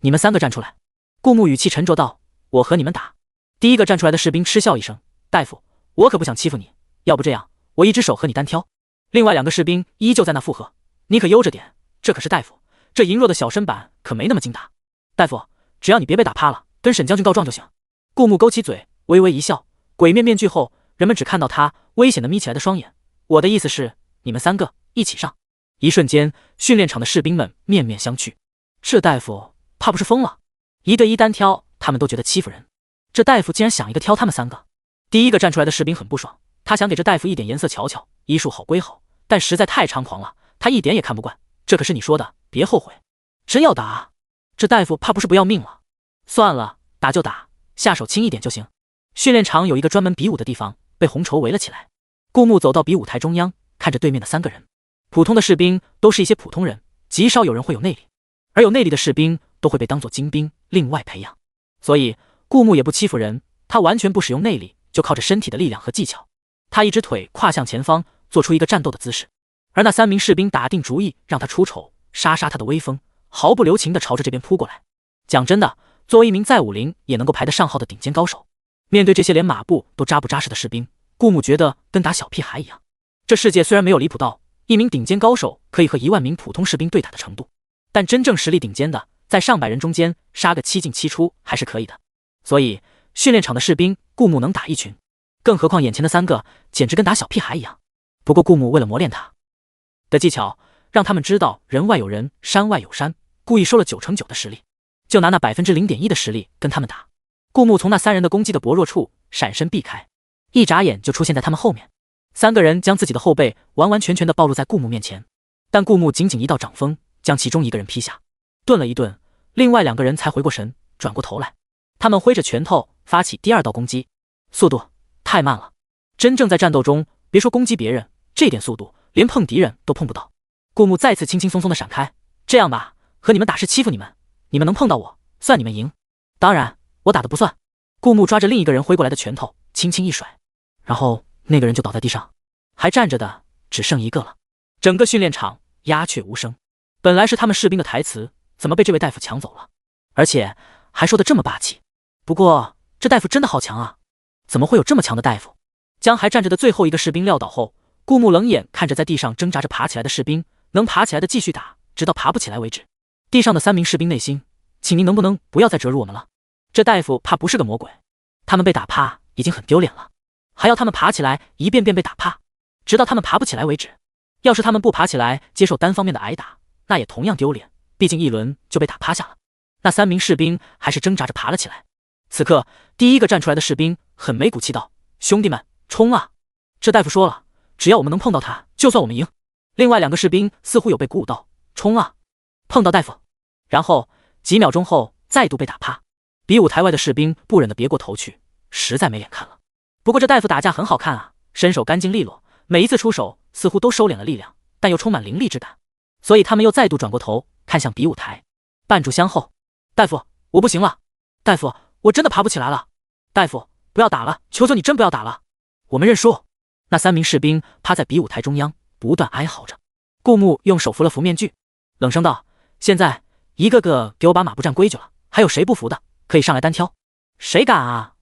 你们3个站出来。顾牧语气沉着道：“我和你们打。”第一个站出来的士兵嗤笑一声：“大夫，我可不想欺负你，要不这样，我一只手和你单挑。”另外2个士兵依旧在那附和：“你可悠着点，这可是大夫，这羸弱的小身板可没那么经打。大夫，只要你别被打趴了，跟沈将军告状就行。”顾牧勾起嘴，微微一笑，鬼面面具后，人们只看到他危险的眯起来的双眼。我的意思是，你们3个一起上。一瞬间，训练场的士兵们面面相觑。这大夫怕不是疯了？1对1单挑，他们都觉得欺负人，这大夫竟然想一个挑他们3个。第一个站出来的士兵很不爽，他想给这大夫一点颜色瞧瞧，医术好归好，但实在太猖狂了，他一点也看不惯。这可是你说的，别后悔。真要打？这大夫怕不是不要命了？算了，打就打，下手轻一点就行。训练场有一个专门比武的地方，被红绸围了起来。顾牧走到比武台中央，看着对面的3个人。普通的士兵都是一些普通人，极少有人会有内力，而有内力的士兵都会被当作精兵，另外培养。所以顾牧也不欺负人，他完全不使用内力，就靠着身体的力量和技巧。他一只腿跨向前方，做出一个战斗的姿势。而那3名士兵打定主意让他出丑，杀他的威风，毫不留情地朝着这边扑过来。讲真的，作为一名在武林也能够排得上号的顶尖高手，面对这些连马步都扎不扎实的士兵，顾牧觉得跟打小屁孩一样。这世界虽然没有离谱到一名顶尖高手可以和1万名普通士兵对打的程度，但真正实力顶尖的，在上百人中间杀个7进7出还是可以的。所以训练场的士兵顾牧能打一群，更何况眼前的3个简直跟打小屁孩一样。不过顾牧为了磨练他的技巧，让他们知道人外有人，山外有山，故意收了99%的实力，就拿那0.1%的实力跟他们打。顾牧从那3人的攻击的薄弱处闪身避开，一眨眼就出现在他们后面。3个人将自己的后背完完全全的暴露在顾牧面前，但顾牧仅仅一道掌风将其中1个人劈下，顿了一顿，另外2个人才回过神，转过头来，他们挥着拳头发起第2道攻击，速度太慢了。真正在战斗中，别说攻击别人，这点速度连碰敌人都碰不到。顾牧再次轻轻松松的闪开，这样吧，和你们打是欺负你们，你们能碰到我，算你们赢。当然，我打的不算。顾牧抓着另一个人挥过来的拳头，轻轻一甩，然后那个人就倒在地上，还站着的只剩1个了。整个训练场鸦雀无声。本来是他们士兵的台词，怎么被这位大夫抢走了？而且还说的这么霸气。不过这大夫真的好强啊，怎么会有这么强的大夫？将还站着的最后1个士兵撂倒后，顾牧冷眼看着在地上挣扎着爬起来的士兵，能爬起来的继续打，直到爬不起来为止。地上的3名士兵内心，请您能不能不要再折辱我们了？这大夫怕不是个魔鬼，他们被打趴已经很丢脸了，还要他们爬起来一遍遍被打趴，直到他们爬不起来为止。要是他们不爬起来接受单方面的挨打，那也同样丢脸，毕竟1轮就被打趴下了。那3名士兵还是挣扎着爬了起来。此刻第一个站出来的士兵很没骨气道：“兄弟们，冲啊！这大夫说了，只要我们能碰到他，就算我们赢。”另外2个士兵似乎有被鼓舞到：“冲啊！碰到大夫！”然后几秒钟后再度被打趴。比武台外的士兵不忍地别过头去，实在没脸看了。不过这大夫打架很好看啊，身手干净利落，每一次出手似乎都收敛了力量，但又充满凌厉之感。所以他们又再度转过头看向比武台，半炷香后：“大夫，我不行了！大夫，我真的爬不起来了！大夫，不要打了，求求你真不要打了！我们认输！”那3名士兵趴在比武台中央，不断哀嚎着。顾牧用手扶了扶面具，冷声道：“现在一个个给我把马步站规矩了，还有谁不服的，可以上来单挑。”谁敢啊？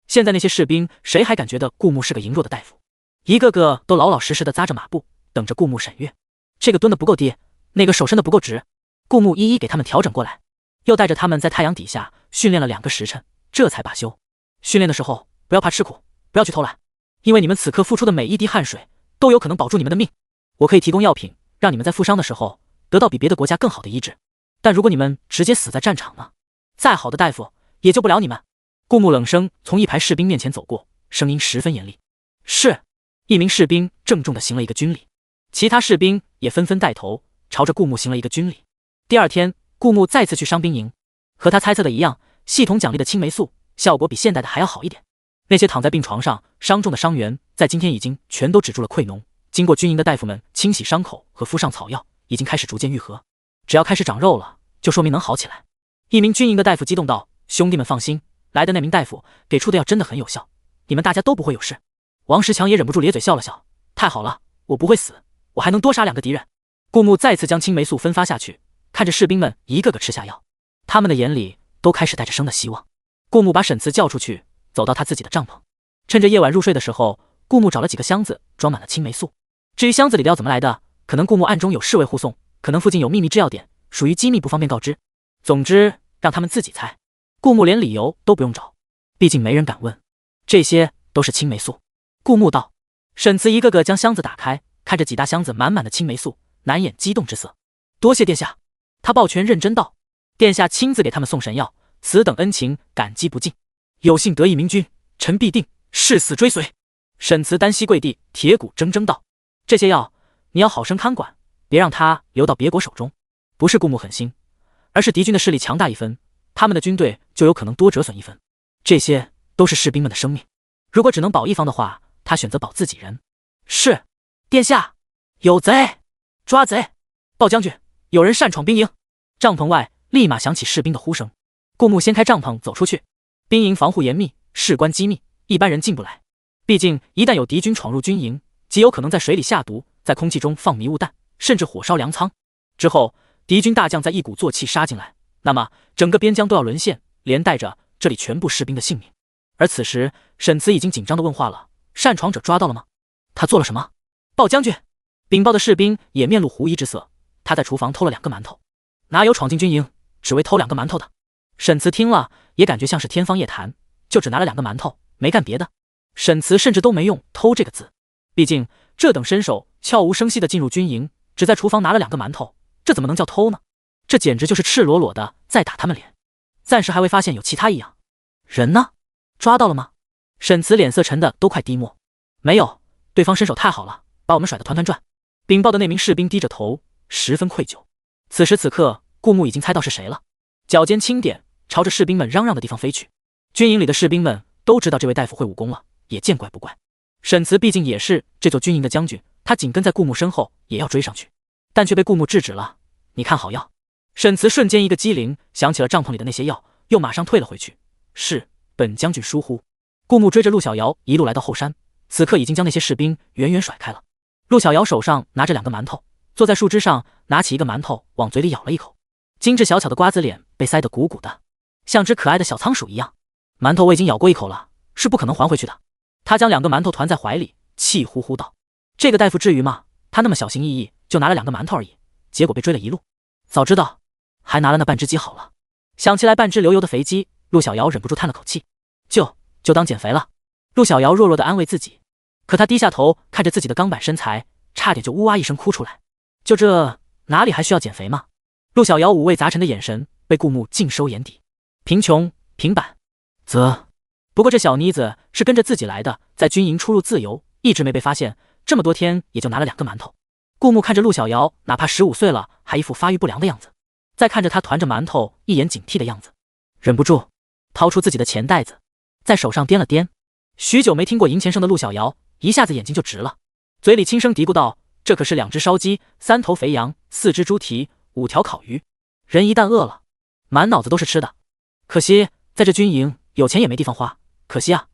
现在那些士兵谁还敢觉得顾牧是个羸弱的大夫？一个个都老老实实的扎着马步，等着顾牧审阅。这个蹲得不够低，那个手伸得不够直，顾牧一一给他们调整过来，又带着他们在太阳底下训练了2个时辰，这才罢休。训练的时候不要怕吃苦，不要去偷懒，因为你们此刻付出的每一滴汗水都有可能保住你们的命。我可以提供药品，让你们在负伤的时候得到比别的国家更好的医治，但如果你们直接死在战场呢？再好的大夫也救不了你们。顾木冷声从一排士兵面前走过，声音十分严厉。是。一名士兵郑重地行了一个军礼，其他士兵也纷纷带头朝着顾木行了一个军礼。第二天，顾木再次去伤兵营，和他猜测的一样，系统奖励的青霉素效果比现代的还要好一点。那些躺在病床上伤重的伤员，在今天已经全都止住了溃脓，经过军营的大夫们清洗伤口和敷上草药，已经开始逐渐愈合。只要开始长肉了，就说明能好起来。一名军营的大夫激动道：“兄弟们放心，来的那名大夫给出的药真的很有效，你们大家都不会有事。”王石强也忍不住咧嘴笑了笑：“太好了，我不会死，我还能多杀2个敌人。”顾木再次将青霉素分发下去，看着士兵们一个个吃下药，他们的眼里都开始带着生的希望。顾木把沈慈叫出去，走到他自己的帐篷。趁着夜晚入睡的时候，顾木找了几个箱子装满了青霉素。至于箱子里的药怎么来的，可能顾木暗中有侍卫护送，可能附近有秘密制药点，属于机密不方便告知。总之让他们自己猜，顾木连理由都不用找，毕竟没人敢问。这些都是青霉素。顾木道。沈慈一个个将箱子打开，看着几大箱子满满的青霉素，难掩激动之色。多谢殿下。他抱拳认真道：“殿下亲自给他们送神药，此等恩情感激不尽，有幸得一明君，臣必定誓死追随。”沈慈单膝跪地，铁骨铮铮道：“这些药你要好生看管，别让他流到别国手中。”不是顾木狠心，而是敌军的势力强大一分，他们的军队就有可能多折损一分。这些都是士兵们的生命，如果只能保一方的话，他选择保自己人。是。殿下。有贼！抓贼！鲍将军，有人擅闯兵营。帐篷外立马响起士兵的呼声。顾木掀开帐篷走出去。兵营防护严密，事关机密，一般人进不来。毕竟一旦有敌军闯入军营，极有可能在水里下毒，在空气中放迷雾弹，甚至火烧粮仓。之后敌军大将再一鼓作气杀进来，那么整个边疆都要沦陷，连带着这里全部士兵的性命。而此时沈慈已经紧张地问话了：“擅闯者抓到了吗？他做了什么？”鲍将军。禀报的士兵也面露狐疑之色：“他在厨房偷了2个馒头。”哪有闯进军营只为偷2个馒头的？沈慈听了也感觉像是天方夜谭，就只拿了2个馒头，没干别的。沈慈甚至都没用偷这个字，毕竟这等身手悄无声息地进入军营，只在厨房拿了2个馒头，这怎么能叫偷呢？这简直就是赤裸裸的在打他们脸。暂时还未发现有其他异样。人呢？抓到了吗？沈慈脸色沉的都快低没。没有，对方身手太好了，把我们甩得团团转。禀报的那名士兵低着头，十分愧疚。此时此刻，顾木已经猜到是谁了，脚尖轻点，朝着士兵们嚷嚷的地方飞去。军营里的士兵们都知道这位大夫会武功了，也见怪不怪。沈慈毕竟也是这座军营的将军，他紧跟在顾木身后，也要追上去，但却被顾木制止了。你看好药。沈慈瞬间一个机灵，想起了帐篷里的那些药，又马上退了回去。是，本将军疏忽。顾木追着陆小瑶一路来到后山，此刻已经将那些士兵远远甩开了。陆小瑶手上拿着2个馒头，坐在树枝上，拿起一个馒头往嘴里咬了一口，精致小巧的瓜子脸被塞得鼓鼓的，像只可爱的小仓鼠一样。馒头我已经咬过一口了，是不可能还回去的。他将2个馒头团在怀里，气呼呼道：“这个大夫至于吗？他那么小心翼翼，就拿了2个馒头而已，结果被追了一路。早知道还拿了那半只鸡好了。”想起来半只流油的肥鸡，陆小瑶忍不住叹了口气。就当减肥了。陆小瑶弱弱地安慰自己，可她低下头看着自己的钢板身材，差点就呜哇一声哭出来。就这，哪里还需要减肥吗？陆小瑶五味杂陈的眼神被顾木尽收眼底。贫穷、平板，不过这小妮子是跟着自己来的，在军营出入自由，一直没被发现，这么多天也就拿了2个馒头。顾木看着陆小瑶，哪怕15岁了，还一副发育不良的样子，再看着她团着馒头，一眼警惕的样子，忍不住掏出自己的钱袋子，在手上掂了掂。许久没听过银钱声的陆小瑶一下子眼睛就直了，嘴里轻声嘀咕道：“这可是2只烧鸡，3头肥羊，4只猪蹄，5条烤鱼。人一旦饿了，满脑子都是吃的。可惜在这军营，有钱也没地方花，可惜啊。”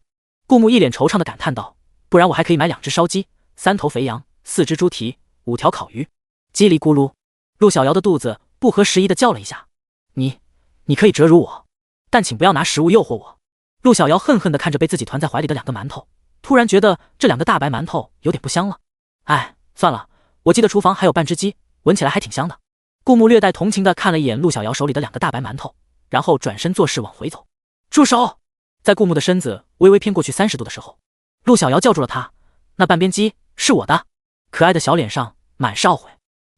顾木一脸惆怅的感叹道：“不然我还可以买2只烧鸡，3头肥羊，4只猪蹄，5条烤鱼。”叽里咕噜，陆小瑶的肚子不合时宜的叫了一下。你可以折辱我，但请不要拿食物诱惑我。陆小瑶恨恨地看着被自己团在怀里的2个馒头，突然觉得这2个大白馒头有点不香了。哎，算了，我记得厨房还有半只鸡，闻起来还挺香的。顾木略带同情地看了一眼陆小瑶手里的2个大白馒头，然后转身做事往回走。住手！在顾木的身子微微偏过去30度的时候，陆小瑶叫住了他：“那半边鸡是我的。”可爱的小脸上满是懊悔，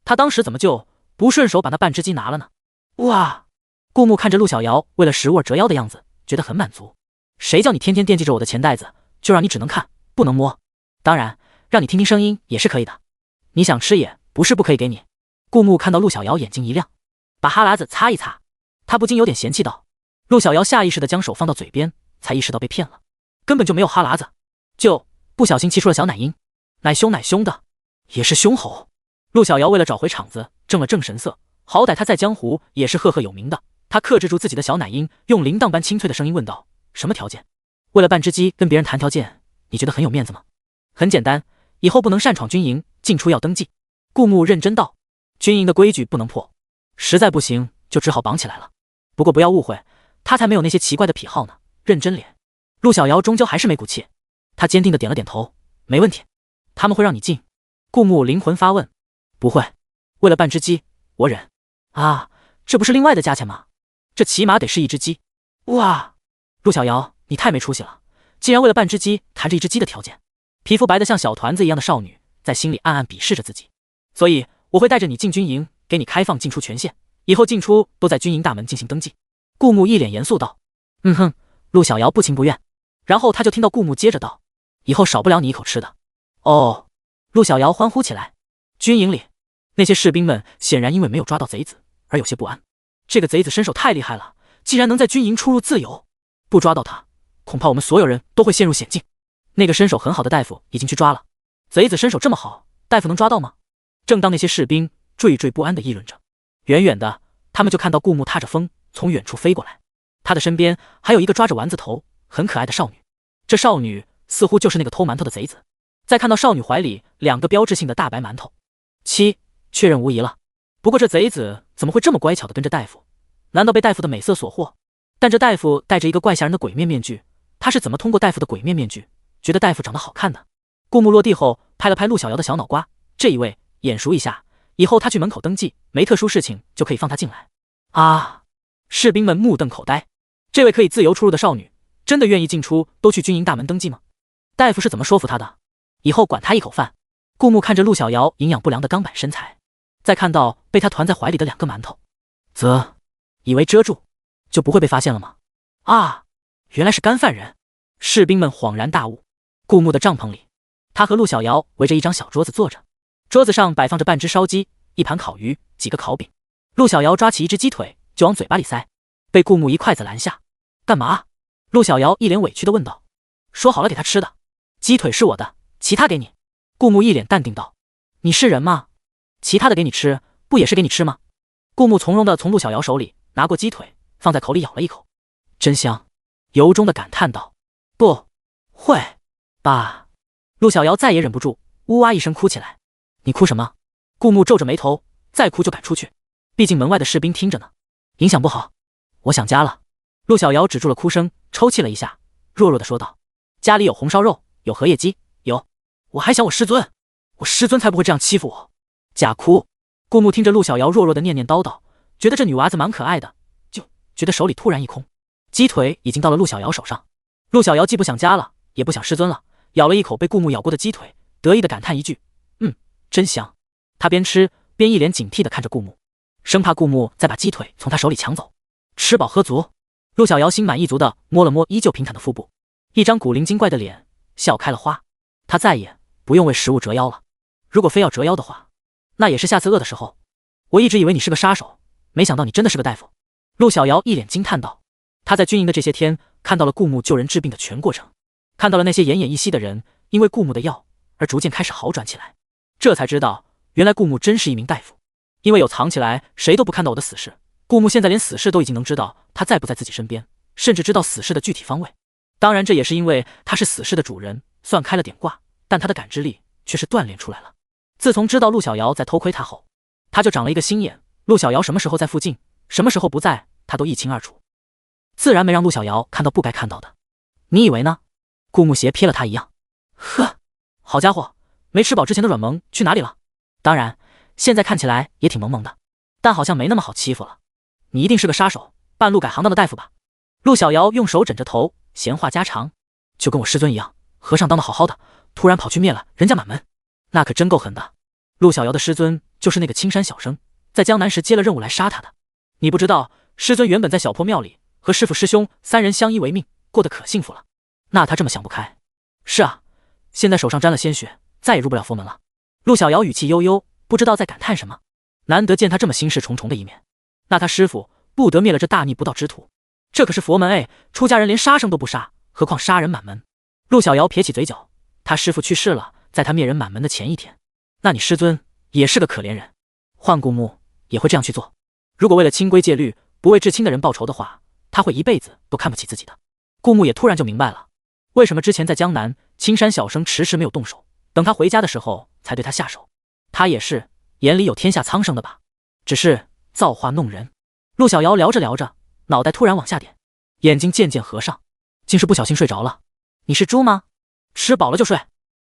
他当时怎么就不顺手把那半只鸡拿了呢？哇！顾木看着陆小瑶为了食物而折腰的样子，觉得很满足。谁叫你天天惦记着我的钱袋子，就让你只能看不能摸。当然，让你听听声音也是可以的。你想吃也不是不可以给你。顾木看到陆小瑶眼睛一亮，把哈喇子擦一擦，他不禁有点嫌弃道。陆小瑶下意识地将手放到嘴边，才意识到被骗了，根本就没有哈喇子，就不小心气出了小奶音，奶凶奶凶的，也是凶吼。陆小瑶为了找回场子，正了正神色，好歹他在江湖也是赫赫有名的。他克制住自己的小奶音，用铃铛般清脆的声音问道：什么条件？为了半只鸡跟别人谈条件，你觉得很有面子吗？很简单，以后不能擅闯军营，进出要登记。顾木认真道：军营的规矩不能破，实在不行就只好绑起来了。不过不要误会，他才没有那些奇怪的癖好呢。认真脸。陆小瑶终究还是没骨气，他坚定地点了点头，没问题。他们会让你进？顾木灵魂发问。不会，为了半只鸡，我忍。啊，这不是另外的价钱吗？这起码得是一只鸡。哇，陆小瑶，你太没出息了，竟然为了半只鸡谈着一只鸡的条件。皮肤白得像小团子一样的少女在心里暗暗鄙视着自己。所以我会带着你进军营，给你开放进出权限，以后进出都在军营大门进行登记。顾木一脸严肃道。哼，陆小瑶不情不愿。然后他就听到顾木接着道：以后少不了你一口吃的。哦，陆小瑶欢呼起来。军营里那些士兵们显然因为没有抓到贼子而有些不安。这个贼子身手太厉害了，竟然能在军营出入自由，不抓到他，恐怕我们所有人都会陷入险境。那个身手很好的大夫已经去抓了，贼子身手这么好，大夫能抓到吗？正当那些士兵惴惴不安地议论着，远远的他们就看到顾木踏着风从远处飞过来，他的身边还有一个抓着丸子头很可爱的少女。这少女似乎就是那个偷馒头的贼子。再看到少女怀里2个标志性的大白馒头，确认无疑了。不过这贼子怎么会这么乖巧地跟着大夫？难道被大夫的美色所惑？但这大夫戴着一个怪吓人的鬼面面具，他是怎么通过大夫的鬼面面具觉得大夫长得好看的？顾木落地后拍了拍陆小瑶的小脑瓜，这一位眼熟一下，以后他去门口登记，没特殊事情就可以放他进来。啊！士兵们目瞪口呆，这位可以自由出入的少女真的愿意进出都去军营大门登记吗？大夫是怎么说服她的？以后管她一口饭。顾木看着陆小瑶营养不良的钢板身材，再看到被她团在怀里的2个馒头，则以为遮住就不会被发现了吗？啊，原来是干饭人。士兵们恍然大悟。顾木的帐篷里，他和陆小瑶围着一张小桌子坐着，桌子上摆放着半只烧鸡、一盘烤鱼、几个烤饼。陆小瑶抓起一只鸡腿就往嘴巴里塞，被顾木一筷子拦下。干嘛？陆小瑶一脸委屈地问道。说好了给他吃的，鸡腿是我的，其他给你。顾木一脸淡定道。你是人吗？其他的给你吃，不也是给你吃吗？顾木从容地从陆小瑶手里拿过鸡腿，放在口里咬了一口，真香，由衷地感叹道。不会吧？陆小瑶再也忍不住，呜哇一声哭起来。你哭什么？顾木皱着眉头，再哭就赶出去，毕竟门外的士兵听着呢，影响不好。我想家了。陆小瑶止住了哭声，抽泣了一下，弱弱地说道。家里有红烧肉，有荷叶鸡，有。我还想我师尊，我师尊才不会这样欺负我。假哭。顾木听着陆小瑶弱弱的念念叨叨，觉得这女娃子蛮可爱的，就觉得手里突然一空，鸡腿已经到了陆小瑶手上。陆小瑶既不想家了，也不想师尊了，咬了一口被顾木咬过的鸡腿，得意的感叹一句：真香。她边吃边一脸警惕地看着顾木，生怕顾木再把鸡腿从她手里抢走。吃饱喝足，陆小瑶心满意足地摸了摸依旧平坦的腹部，一张古灵精怪的脸笑开了花。她再也不用为食物折腰了，如果非要折腰的话，那也是下次饿的时候。我一直以为你是个杀手，没想到你真的是个大夫。陆小瑶一脸惊叹道。她在军营的这些天，看到了顾木救人治病的全过程，看到了那些奄奄一息的人因为顾木的药而逐渐开始好转起来，这才知道原来顾木真是一名大夫。因为有藏起来谁都不看到我的死士，顾木现在连死士都已经能知道他在不在自己身边，甚至知道死士的具体方位。当然这也是因为他是死士的主人，算开了点卦，但他的感知力却是锻炼出来了。自从知道陆小瑶在偷窥他后，他就长了一个心眼，陆小瑶什么时候在附近，什么时候不在，他都一清二楚，自然没让陆小瑶看到不该看到的。你以为呢？顾木斜瞥了他一样。呵，好家伙，没吃饱之前的软萌去哪里了？当然现在看起来也挺萌萌的，但好像没那么好欺负了。你一定是个杀手，半路改行当的大夫吧？陆小瑶用手枕着头，闲话家常。就跟我师尊一样，和尚当的好好的，突然跑去灭了人家满门，那可真够狠的。陆小瑶的师尊就是那个青山小生，在江南时接了任务来杀他的。你不知道，师尊原本在小破庙里和师父师兄3人相依为命，过得可幸福了。那他这么想不开。是啊，现在手上沾了鲜血，再也入不了佛门了。陆小瑶语气悠悠，不知道在感叹什么。难得见他这么心事重重的一面，那他师父不得灭了这大逆不道之徒。这可是佛门哎，出家人连杀生都不杀，何况杀人满门。陆小瑶撇起嘴角，他师父去世了，在他灭人满门的前一天。那你师尊也是个可怜人，换顾木也会这样去做。如果为了清规戒律，不为至亲的人报仇的话，他会一辈子都看不起自己的。顾木也突然就明白了，为什么之前在江南青山小生迟迟没有动手，等他回家的时候才对他下手。他也是眼里有天下苍生的吧，只是造化弄人。陆小瑶聊着聊着，脑袋突然往下点，眼睛渐渐合上，竟是不小心睡着了。你是猪吗？吃饱了就睡。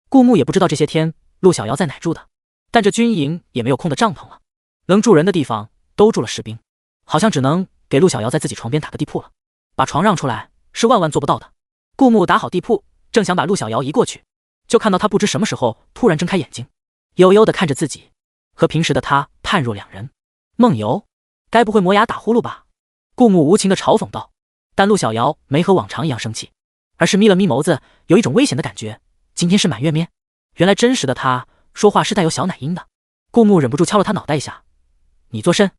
顾木也不知道这些天陆小瑶在哪住的，但这军营也没有空的帐篷了，能住人的地方都住了士兵，好像只能给陆小瑶在自己床边打个地铺了。把床让出来是万万做不到的。顾木打好地铺，正想把陆小瑶移过去，就看到他不知什么时候突然睁开眼睛，悠悠地看着自己，和平时的他判若两人。梦游，该不会磨牙打呼噜吧？顾木无情地嘲讽道。但陆小瑶没和往常一样生气，而是眯了眯眸子，有一种危险的感觉。今天是满月面，原来真实的他说话是带有小奶音的。顾木忍不住敲了他脑袋一下。你作甚？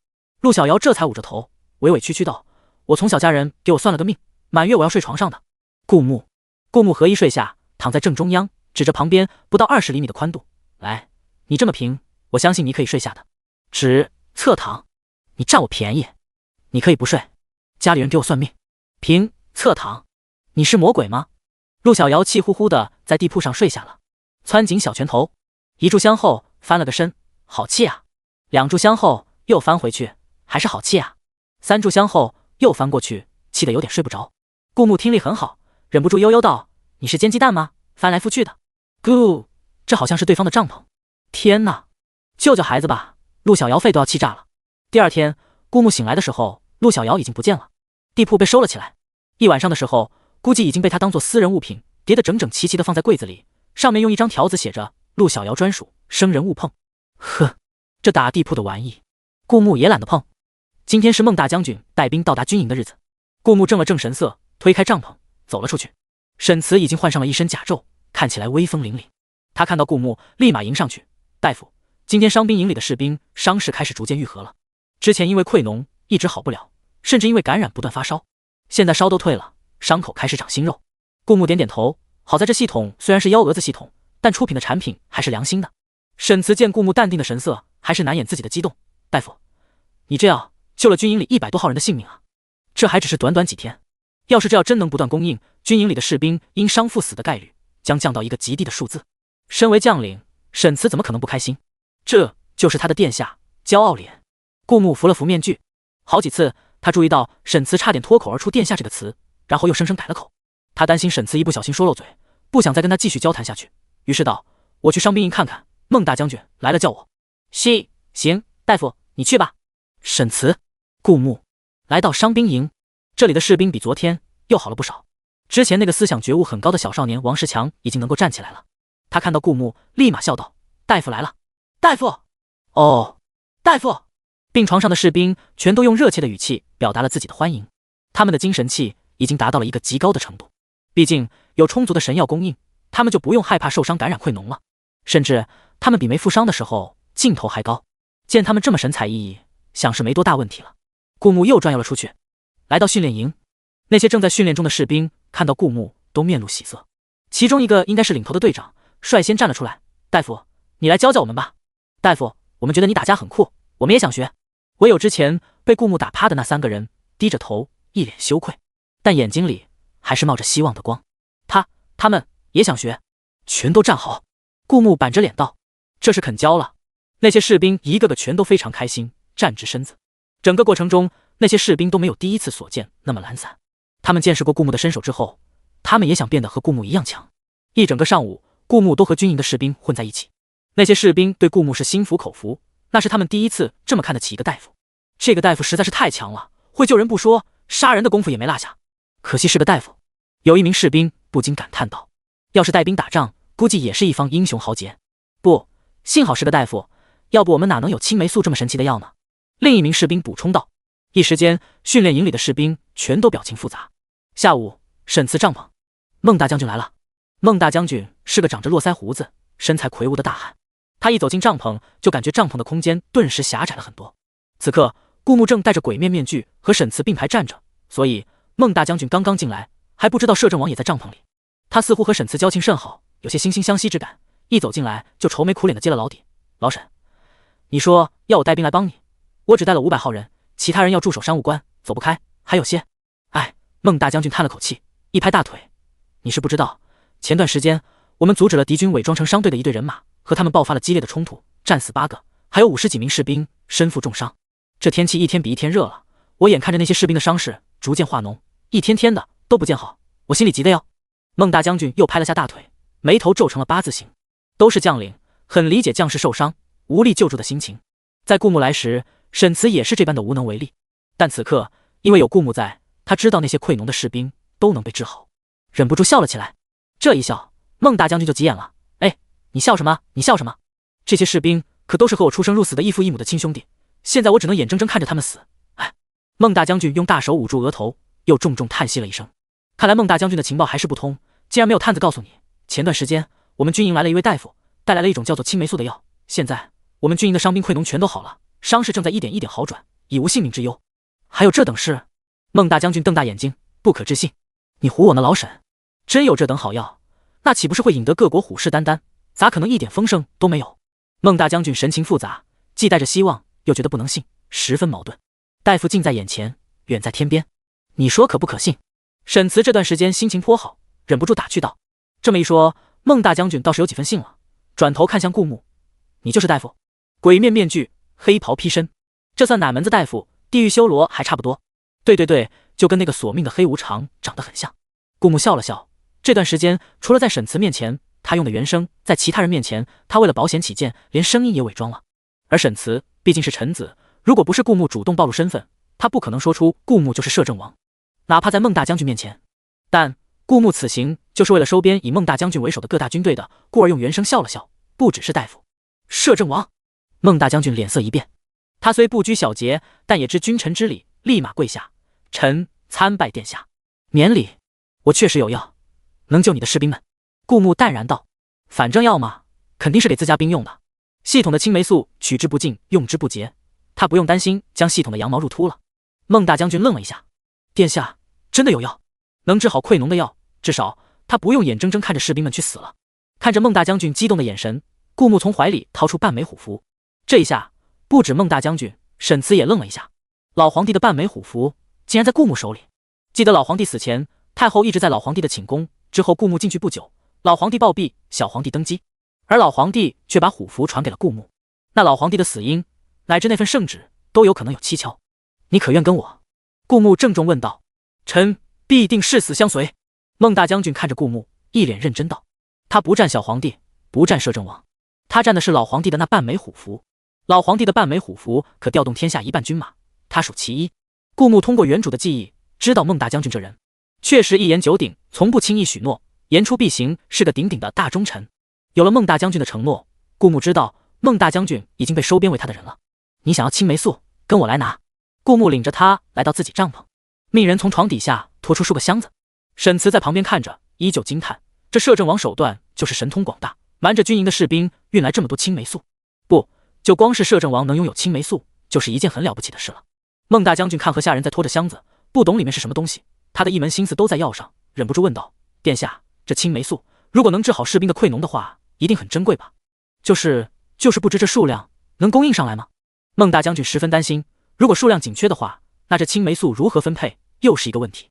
陆小瑶这才捂着头，委委屈屈道，我从小家人给我算了个命，满月我要睡床上的。顾木合衣睡下，躺在正中央，指着旁边不到20厘米的宽度，来，你这么平，我相信你可以睡下的。指侧躺，你占我便宜，你可以不睡，家里人给我算命。平侧躺，你是魔鬼吗？陆小瑶气呼呼的在地铺上睡下了，攥紧小拳头，一炷香后翻了个身，好气啊；2炷香后又翻回去，还是好气啊；3炷香后又翻过去，气得有点睡不着。顾木听力很好，忍不住悠悠道，你是煎鸡蛋吗？翻来覆去的。咕，这好像是对方的帐篷。天哪，救救孩子吧，陆小瑶肺都要气炸了。第二天顾木醒来的时候，陆小瑶已经不见了，地铺被收了起来。一晚上的时候，估计已经被他当作私人物品叠得整整齐齐的放在柜子里，上面用一张条子写着陆小瑶专属，生人勿碰。呵，这打地铺的玩意，顾木也懒得碰。今天是孟大将军带兵到达军营的日子。顾木正了正神色，推开帐篷走了出去。沈慈已经换上了一身甲胄，看起来威风凛凛。他看到顾木，立马迎上去，大夫，今天伤兵营里的士兵伤势开始逐渐愈合了，之前因为溃脓一直好不了，甚至因为感染不断发烧，现在烧都退了，伤口开始长新肉。顾木点点头，好在这系统虽然是幺蛾子系统，但出品的产品还是良心的。沈慈见顾木淡定的神色，还是难掩自己的激动。大夫，你这样救了军营里100多号人的性命啊！这还只是短短几天，要是这药真能不断供应，军营里的士兵因伤赴死的概率将降到一个极低的数字。身为将领，沈慈怎么可能不开心？这就是他的殿下，骄傲脸。顾木扶了扶面具，好几次他注意到沈慈差点脱口而出殿下这个词，然后又生生改了口。他担心沈慈一不小心说漏嘴，不想再跟他继续交谈下去，于是道，我去伤兵营看看，孟大将军来了叫我。行，大夫你去吧。沈慈，顾木来到伤兵营，这里的士兵比昨天又好了不少。之前那个思想觉悟很高的小少年王石强已经能够站起来了。他看到顾木，立马笑道，大夫来了。大夫，哦，大夫。病床上的士兵全都用热切的语气表达了自己的欢迎，他们的精神气已经达到了一个极高的程度。毕竟有充足的神药供应，他们就不用害怕受伤感染溃脓了，甚至他们比没负伤的时候劲头还高。见他们这么神采奕奕，想是没多大问题了。顾木又转悠了出去，来到训练营。那些正在训练中的士兵看到顾木都面露喜色，其中一个应该是领头的队长，率先站了出来，大夫，你来教教我们吧。大夫，我们觉得你打架很酷，我们也想学。唯有之前被顾木打趴的那3个人低着头，一脸羞愧，但眼睛里还是冒着希望的光。他们也想学。全都站好。顾木板着脸道，这是肯教了。那些士兵一个个全都非常开心，站直身子。整个过程中，那些士兵都没有第一次所见那么懒散。他们见识过顾木的身手之后，他们也想变得和顾木一样强。一整个上午，顾木都和军营的士兵混在一起。那些士兵对顾木是心服口服，那是他们第一次这么看得起一个大夫。这个大夫实在是太强了，会救人不说，杀人的功夫也没落下。可惜是个大夫。有一名士兵不禁感叹道，要是带兵打仗，估计也是一方英雄豪杰。不，幸好是个大夫，要不我们哪能有青霉素这么神奇的药呢？另一名士兵补充道。一时间，训练营里的士兵全都表情复杂。下午，沈慈帐篷，孟大将军来了。孟大将军是个长着络腮胡子、身材魁梧的大汉，他一走进帐篷，就感觉帐篷的空间顿时狭窄了很多。此刻，顾木正戴着鬼面面具和沈慈并排站着，所以孟大将军刚刚进来，还不知道摄政王也在帐篷里。他似乎和沈慈交情甚好，有些惺惺相惜之感，一走进来就愁眉苦脸的接了老底。老沈，你说要我带兵来帮你，我只带了500号人，其他人要驻守商务关，走不开，还有些……哎，孟大将军叹了口气，一拍大腿，你是不知道，前段时间我们阻止了敌军伪装成商队的一队人马，和他们爆发了激烈的冲突，战死8个，还有50几名士兵身负重伤。这天气一天比一天热了，我眼看着那些士兵的伤势逐渐化脓，一天天的都不见好，我心里急得要……孟大将军又拍了下大腿，眉头皱成了8字形。都是将领，很理解将士受伤无力救助的心情。在顾木来时，沈慈也是这般的无能为力，但此刻因为有顾木在，他知道那些溃脓的士兵都能被治好，忍不住笑了起来。这一笑，孟大将军就急眼了：“哎，你笑什么？你笑什么？这些士兵可都是和我出生入死的异父异母的亲兄弟，现在我只能眼睁睁看着他们死。”哎，孟大将军用大手捂住额头，又重重叹息了一声。看来孟大将军的情报还是不通，竟然没有探子告诉你，前段时间我们军营来了一位大夫，带来了一种叫做青霉素的药，现在我们军营的伤兵溃脓全都好了，伤势正在一点一点好转，已无性命之忧。还有这等事？孟大将军瞪大眼睛，不可置信：“你唬我呢，老沈？真有这等好药，那岂不是会引得各国虎视眈眈？咋可能一点风声都没有？”孟大将军神情复杂，既带着希望，又觉得不能信，十分矛盾。大夫近在眼前，远在天边，你说可不可信？沈慈这段时间心情颇好，忍不住打趣道。这么一说，孟大将军倒是有几分信了，转头看向顾木：“你就是大夫？鬼面面具，黑袍披身，这算哪门子大夫？地狱修罗还差不多。”“对对对，就跟那个索命的黑无常长得很像。”顾木笑了笑，这段时间除了在沈慈面前他用的原声，在其他人面前他为了保险起见，连声音也伪装了。而沈慈毕竟是臣子，如果不是顾木主动暴露身份，他不可能说出顾木就是摄政王，哪怕在孟大将军面前。但顾木此行就是为了收编以孟大将军为首的各大军队的，故而用原声笑了笑。不只是大夫，摄政王。孟大将军脸色一变，他虽不拘小节，但也知君臣之礼，立马跪下：“臣参拜殿下，免礼。我确实有药，能救你的士兵们。”顾木淡然道：“反正药嘛，肯定是给自家兵用的。系统的青霉素取之不尽，用之不竭，他不用担心将系统的羊毛入秃了。”孟大将军愣了一下：“殿下真的有药，能治好溃脓的药，至少他不用眼睁睁看着士兵们去死了。”看着孟大将军激动的眼神，顾木从怀里掏出半枚虎符。这一下，不止孟大将军，沈慈也愣了一下。老皇帝的半枚虎符竟然在顾木手里。记得老皇帝死前，太后一直在老皇帝的寝宫，之后顾木进去不久，老皇帝暴毙，小皇帝登基，而老皇帝却把虎符传给了顾木。那老皇帝的死因乃至那份圣旨都有可能有蹊跷，你可愿跟我？顾木郑重问道。臣必定誓死相随。孟大将军看着顾木，一脸认真道。他不战小皇帝，不战摄政王，他战的是老皇帝的那半枚虎符。老皇帝的半枚虎符可调动天下1半军马，他属其一。顾木通过原主的记忆，知道孟大将军这人确实一言九鼎，从不轻易许诺，言出必行，是个鼎鼎的大忠臣。有了孟大将军的承诺，顾木知道孟大将军已经被收编为他的人了。你想要青霉素，跟我来拿。顾木领着他来到自己帐篷，命人从床底下拖出数个箱子。沈慈在旁边看着，依旧惊叹，这摄政王手段就是神通广大，瞒着军营的士兵运来这么多青霉素。不，就光是摄政王能拥有青霉素，就是一件很了不起的事了。孟大将军看和下人在拖着箱子，不懂里面是什么东西，他的一门心思都在药上，忍不住问道：“殿下，这青霉素如果能治好士兵的溃脓的话，一定很珍贵吧？就是不知这数量能供应上来吗？”孟大将军十分担心，如果数量紧缺的话，那这青霉素如何分配又是一个问题。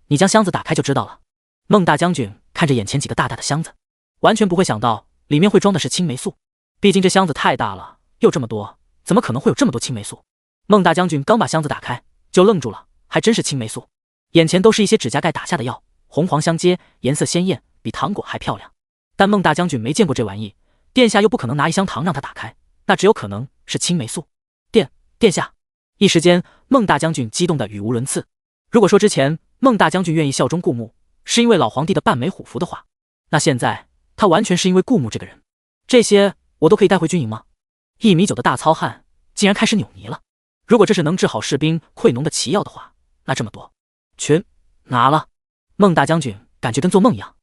你将箱子打开就知道了。孟大将军看着眼前几个大大的箱子，完全不会想到里面会装的是青霉素，毕竟这箱子太大了，又这么多，怎么可能会有这么多青霉素？孟大将军刚把箱子打开就愣住了，还真是青霉素。眼前都是一些指甲盖打下的药，红黄相接，颜色鲜艳，比糖果还漂亮。但孟大将军没见过这玩意，殿下又不可能拿一箱糖让他打开，那只有可能是青霉素。殿下！一时间，孟大将军激动得语无伦次。如果说之前孟大将军愿意效忠顾木，是因为老皇帝的半枚虎符的话，那现在他完全是因为顾木这个人。这些我都可以带回军营吗？1米9的大糙汉竟然开始扭捏了。如果这是能治好士兵溃脓的奇药的话，那这么多全拿了。孟大将军感觉跟做梦一样，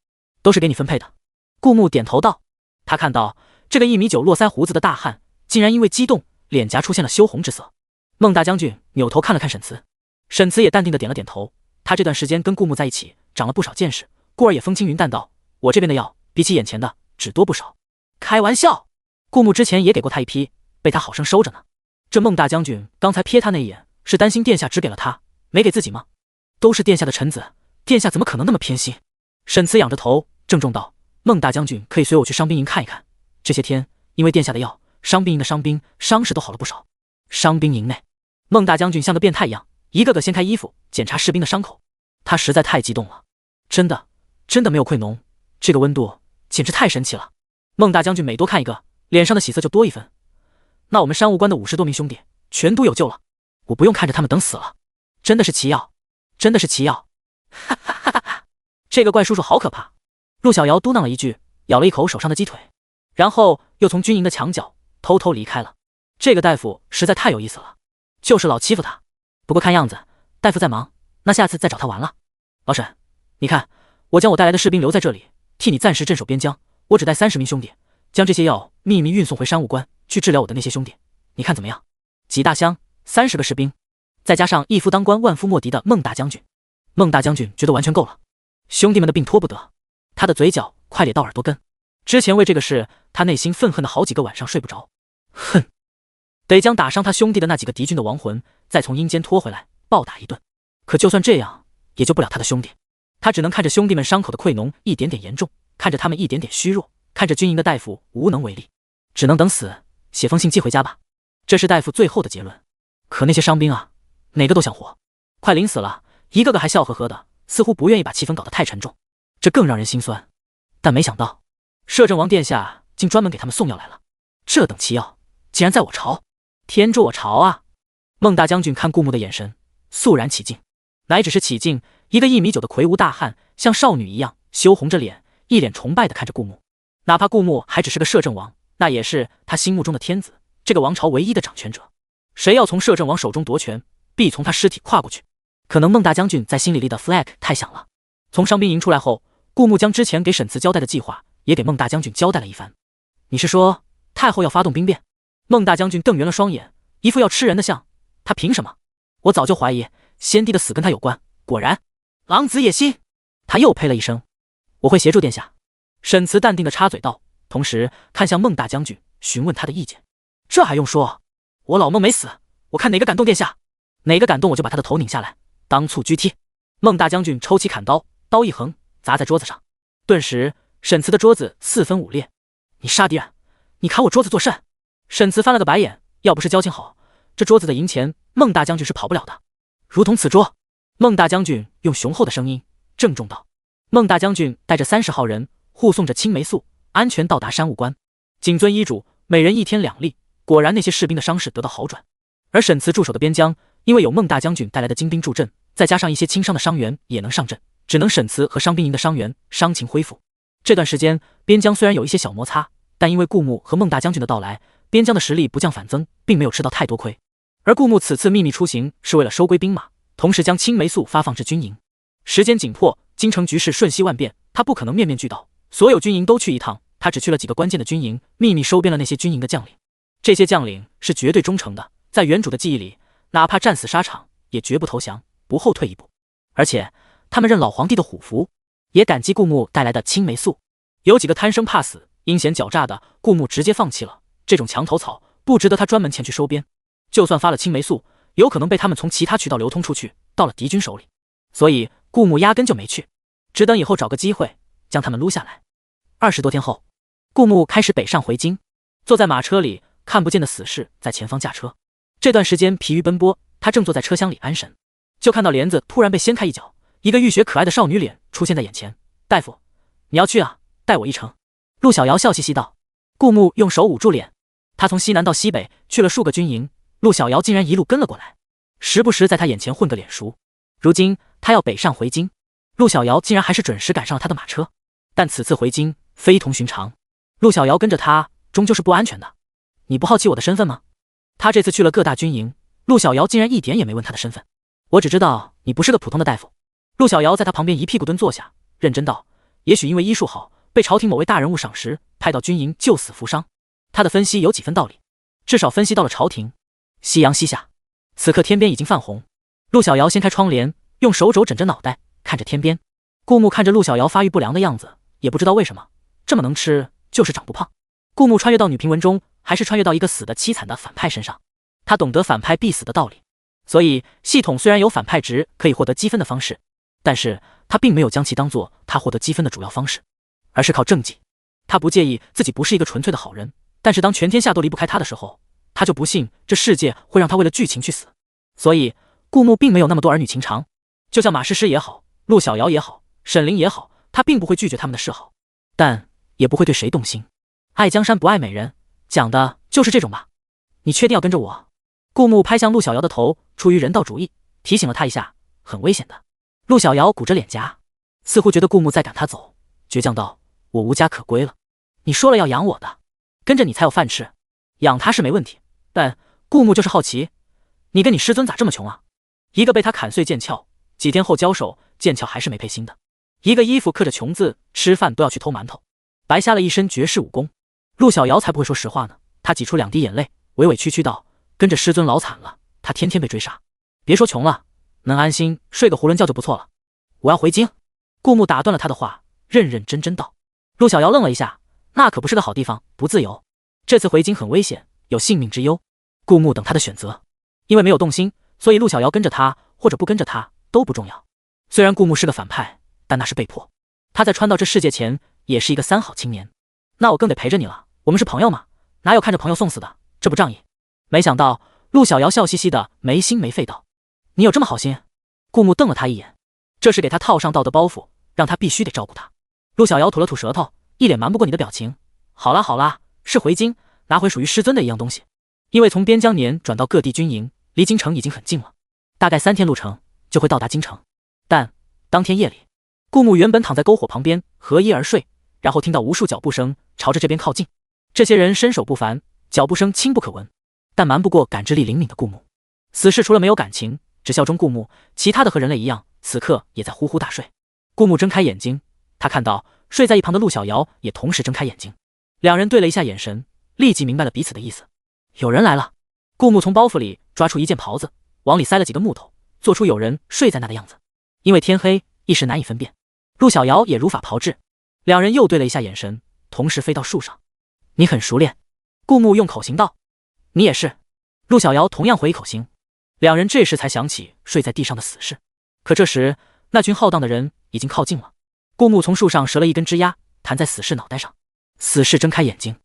都是给你分配的。顾牧点头道。他看到这个1.9米络腮胡子的大汉，竟然因为激动，脸颊出现了羞红之色。孟大将军扭头看了看沈慈，沈慈也淡定的点了点头。他这段时间跟顾牧在一起，长了不少见识。顾儿也风轻云淡道：“我这边的药，比起眼前的，只多不少。”开玩笑，顾牧之前也给过他一批，被他好生收着呢。这孟大将军刚才瞥他那一眼，是担心殿下只给了他，没给自己吗？都是殿下的臣子，殿下怎么可能那么偏心？沈慈仰着头，郑重道：“孟大将军可以随我去伤兵营看一看。这些天，因为殿下的药，伤兵营的伤兵伤势都好了不少。”伤兵营内，孟大将军像个变态一样，一个个掀开衣服检查士兵的伤口。他实在太激动了，真的没有溃脓，这个温度简直太神奇了。孟大将军每多看一个，脸上的喜色就多一分。那我们山务关的50多名兄弟全都有救了，我不用看着他们等死了。真的是奇药，真的是奇药！哈哈哈哈！这个怪叔叔好可怕。陆小瑶嘟囔了一句，咬了一口手上的鸡腿，然后又从军营的墙角偷偷离开了。这个大夫实在太有意思了，就是老欺负他。不过看样子大夫在忙，那下次再找他玩了。老沈，你看，我将我带来的士兵留在这里，替你暂时镇守边疆。我只带30名兄弟，将这些药秘密运送回山务关，去治疗我的那些兄弟。你看怎么样？几大箱，30个士兵，再加上一夫当关万夫莫敌的孟大将军。孟大将军觉得完全够了，兄弟们的病拖不得。他的嘴角快咧到耳朵根。之前为这个事，他内心愤恨的好几个晚上睡不着。恨，得将打伤他兄弟的那几个敌军的亡魂，再从阴间拖回来暴打一顿。可就算这样，也救不了他的兄弟。他只能看着兄弟们伤口的溃脓一点点严重，看着他们一点点虚弱，看着军营的大夫无能为力，只能等死，写封信寄回家吧。这是大夫最后的结论。可那些伤兵啊，哪个都想活，快临死了，一个个还笑呵呵的，似乎不愿意把气氛搞得太沉重，这更让人心酸。但没想到，摄政王殿下竟专门给他们送药来了。这等奇药，竟然在我朝，天助我朝啊！孟大将军看顾牧的眼神肃然起敬，乃只是起敬。一个1.9米的魁梧大汉，像少女一样羞红着脸，一脸崇拜地看着顾牧。哪怕顾牧还只是个摄政王，那也是他心目中的天子，这个王朝唯一的掌权者。谁要从摄政王手中夺权，必从他尸体跨过去。可能孟大将军在心里立的 flag 太响了。从伤兵营出来后，顾牧将之前给沈慈交代的计划也给孟大将军交代了一番。你是说太后要发动兵变？孟大将军瞪圆了双眼，一副要吃人的相。他凭什么？我早就怀疑先帝的死跟他有关，果然狼子野心。他又呸了一声。我会协助殿下。沈慈淡定地插嘴道，同时看向孟大将军，询问他的意见。这还用说？我老孟没死，我看哪个敢动殿下，哪个敢动我就把他的头拧下来，当簇狙击。孟大将军抽起砍刀，刀一横，砸在桌子上。顿时沈慈的桌子4分5裂。你杀敌人，你砍我桌子作甚？沈慈翻了个白眼，要不是交情好，这桌子的银钱孟大将军是跑不了的。如同此桌。孟大将军用雄厚的声音郑重道。孟大将军带着30号人护送着青霉素安全到达山务关，谨遵医嘱，每人1天2粒。果然那些士兵的伤势得到好转。而沈慈驻守的边疆，因为有孟大将军带来的精兵助阵，再加上一些轻伤的伤员也能上阵，只能沈慈和伤兵营的伤员伤情恢复。这段时间边疆虽然有一些小摩擦，但因为顾牧和孟大将军的到来，边疆的实力不降反增，并没有吃到太多亏。而顾牧此次秘密出行是为了收归兵马，同时将青霉素发放至军营。时间紧迫，京城局势瞬息万变，他不可能面面俱到，所有军营都去一趟，他只去了几个关键的军营，秘密收编了那些军营的将领。这些将领是绝对忠诚的，在原主的记忆里，哪怕战死沙场，也绝不投降，不后退一步。而且他们认老皇帝的虎符，也感激顾牧带来的青霉素。有几个贪生怕死、阴险狡诈的，顾牧直接放弃了。这种墙头草不值得他专门前去收编，就算发了青霉素，有可能被他们从其他渠道流通出去，到了敌军手里。所以顾牧压根就没去，只等以后找个机会将他们撸下来。20多天后，顾牧开始北上回京，坐在马车里，看不见的死士在前方驾车。这段时间疲于奔波，他正坐在车厢里安神，就看到帘子突然被掀开一角，一个浴血可爱的少女脸出现在眼前。大夫，你要去啊，带我一程。陆小瑶笑嘻嘻道。顾牧用手捂住脸，他从西南到西北去了数个军营，陆小瑶竟然一路跟了过来，时不时在他眼前混个脸熟。如今他要北上回京，陆小瑶竟然还是准时赶上了他的马车。但此次回京非同寻常，陆小瑶跟着他终究是不安全的。你不好奇我的身份吗？他这次去了各大军营，陆小瑶竟然一点也没问他的身份。我只知道你不是个普通的大夫，陆小瑶在他旁边一屁股蹲坐下，认真道：“也许因为医术好，被朝廷某位大人物赏识，派到军营救死扶伤。他的分析有几分道理，至少分析到了朝廷。”夕阳西下，此刻天边已经泛红。陆小瑶掀开窗帘，用手肘枕着脑袋，看着天边。顾木看着陆小瑶发育不良的样子，也不知道为什么这么能吃，就是长不胖。顾木穿越到女评文中，还是穿越到一个死得凄惨的反派身上。他懂得反派必死的道理，所以系统虽然有反派值可以获得积分的方式，但是他并没有将其当做他获得积分的主要方式，而是靠政绩。他不介意自己不是一个纯粹的好人，但是当全天下都离不开他的时候，他就不信这世界会让他为了剧情去死。所以顾木并没有那么多儿女情长，就像马诗诗也好，陆小瑶也好，沈凌也好，他并不会拒绝他们的示好，但也不会对谁动心。爱江山不爱美人，讲的就是这种吧。你确定要跟着我？顾木拍向陆小瑶的头，出于人道主义，提醒了他一下，很危险的。陆小瑶鼓着脸颊，似乎觉得顾木在赶他走，倔强道：“我无家可归了。你说了要养我的，跟着你才有饭吃，养他是没问题。但顾木就是好奇，你跟你师尊咋这么穷啊？一个被他砍碎剑鞘，几天后交手，剑鞘还是没配新的；一个衣服刻着穷字，吃饭都要去偷馒头，白瞎了一身绝世武功。”陆小瑶才不会说实话呢，他挤出2滴眼泪，委委屈屈道：“跟着师尊老惨了，他天天被追杀，别说穷了，能安心睡个囫囵觉就不错了。我要回京。”顾木打断了他的话，认认真真道。陆小瑶愣了一下，那可不是个好地方，不自由。这次回京很危险，有性命之忧。顾木等他的选择，因为没有动心，所以陆小瑶跟着他或者不跟着他都不重要。虽然顾木是个反派，但那是被迫。他在穿到这世界前也是一个三好青年。那我更得陪着你了，我们是朋友嘛，哪有看着朋友送死的，这不仗义。没想到陆小瑶笑嘻嘻的没心没肺道：“你有这么好心？”顾木瞪了他一眼，这是给他套上道德包袱，让他必须得照顾他。陆小瑶吐了吐舌头，一脸瞒不过你的表情。好啦好啦，是回京拿回属于师尊的一样东西。因为从边疆年转到各地军营，离京城已经很近了，大概3天路程就会到达京城。但当天夜里，顾木原本躺在篝火旁边合衣而睡，然后听到无数脚步声朝着这边靠近。这些人身手不凡，脚步声轻不可闻，但瞒不过感知力灵敏的顾木。死士除了没有感情，只效忠顾木，其他的和人类一样，此刻也在呼呼大睡。顾木睁开眼睛，他看到睡在一旁的陆小瑶也同时睁开眼睛，两人对了一下眼神，立即明白了彼此的意思。有人来了。顾木从包袱里抓出一件袍子，往里塞了几个木头，做出有人睡在那的样子。因为天黑，一时难以分辨。陆小瑶也如法炮制，两人又对了一下眼神，同时飞到树上。你很熟练。顾木用口型道。你也是。陆小瑶同样回一口型。两人这时才想起睡在地上的死士，可这时那群浩荡的人已经靠近了。顾木从树上折了一根枝丫，弹在死士脑袋上。死士睁开眼睛。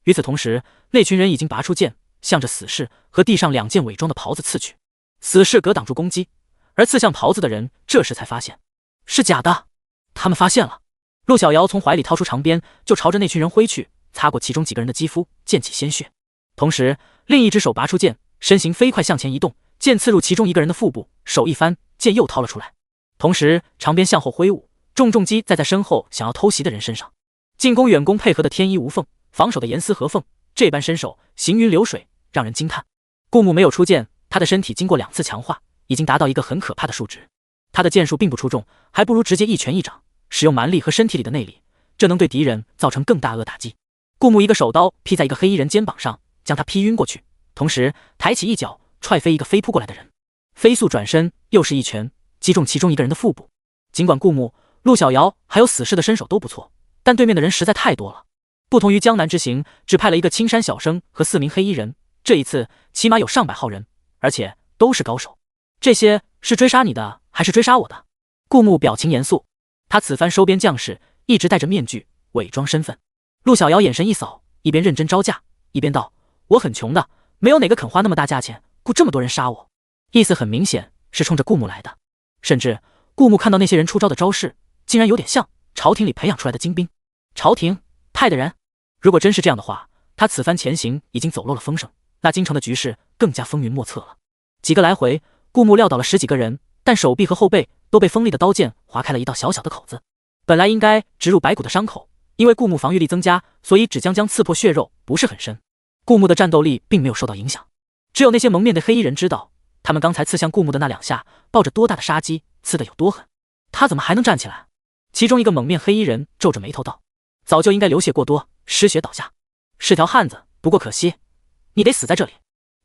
与此同时，那群人已经拔出剑，向着死士和地上2件伪装的袍子刺去。死士格挡住攻击，而刺向袍子的人这时才发现是假的。他们发现了。陆小瑶从怀里掏出长鞭，就朝着那群人挥去，擦过其中几个人的肌肤，溅起鲜血。同时另一只手拔出剑，身形飞快向前移动，剑刺入其中一个人的腹部，手一翻，剑又掏了出来。同时长鞭向后挥舞，重重击在身后想要偷袭的人身上。进攻远攻配合的天衣无缝，防守的严丝合缝，这般身手行云流水，让人惊叹。顾木没有出剑，他的身体经过2次强化，已经达到一个很可怕的数值。他的剑术并不出众，还不如直接一拳一掌，使用蛮力和身体里的内力，这能对敌人造成更大额打击。顾木一个手刀劈在一个黑衣人肩膀上，将他劈晕过去，同时抬起一脚踹飞一个飞扑过来的人，飞速转身又是一拳击中其中一个人的腹部。尽管顾木、陆小瑶还有死士的身手都不错，但对面的人实在太多了。不同于江南之行只派了一个青山小生和4名黑衣人，这一次起码有上百号人，而且都是高手。这些是追杀你的还是追杀我的？顾木表情严肃，他此番收编将士一直戴着面具伪装身份。陆小瑶眼神一扫，一边认真招架，一边道：我很穷的，没有哪个肯花那么大价钱雇这么多人杀我。意思很明显是冲着顾木来的，甚至顾木看到那些人出招的招式，竟然有点像朝廷里培养出来的精兵。朝廷派的人？如果真是这样的话，他此番前行已经走漏了风声，那京城的局势更加风云莫测了。几个来回，顾木撂倒了10几个人，但手臂和后背都被锋利的刀剑划开了一道小小的口子。本来应该植入白骨的伤口，因为顾木防御力增加，所以只将刺破血肉，不是很深。顾木的战斗力并没有受到影响，只有那些蒙面的黑衣人知道，他们刚才刺向顾木的那2下，抱着多大的杀机，刺得有多狠。他怎么还能站起来？其中一个蒙面黑衣人皱着眉头道：“早就应该流血过多，失血倒下，是条汉子，不过可惜，你得死在这里。”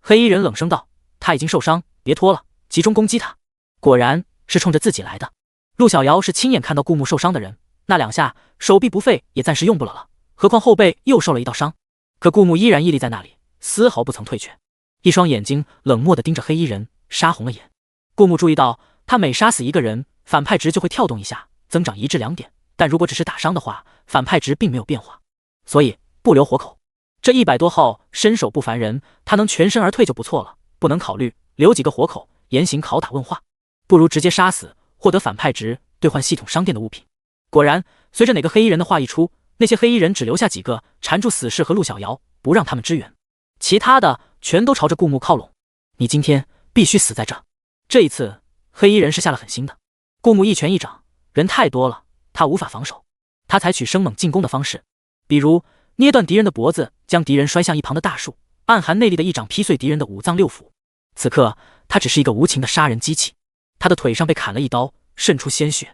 黑衣人冷声道：“他已经受伤，别拖了，集中攻击他。”果然是冲着自己来的。陆小瑶是亲眼看到顾木受伤的人，那2下手臂不废也暂时用不了，何况后背又受了一道伤。可顾木依然屹立在那里，丝毫不曾退却，一双眼睛冷漠地盯着黑衣人，杀红了眼。顾木注意到，他每杀死一个人，反派值就会跳动一下，增长1至2点，但如果只是打伤的话，反派值并没有变化，所以不留活口。这100多号身手不凡人，他能全身而退就不错了，不能考虑留几个活口，严刑拷打问话，不如直接杀死，获得反派值，兑换系统商店的物品。果然，随着哪个黑衣人的话一出，那些黑衣人只留下几个缠住死士和陆小瑶，不让他们支援，其他的全都朝着顾木靠拢。你今天必须死在这。这一次，黑衣人是下了狠心的。顾木一拳一掌，人太多了，他无法防守。他采取生猛进攻的方式，比如捏断敌人的脖子，将敌人摔向一旁的大树，暗含内力的一掌劈碎敌人的5脏6腑。此刻，他只是一个无情的杀人机器。他的腿上被砍了一刀，渗出鲜血；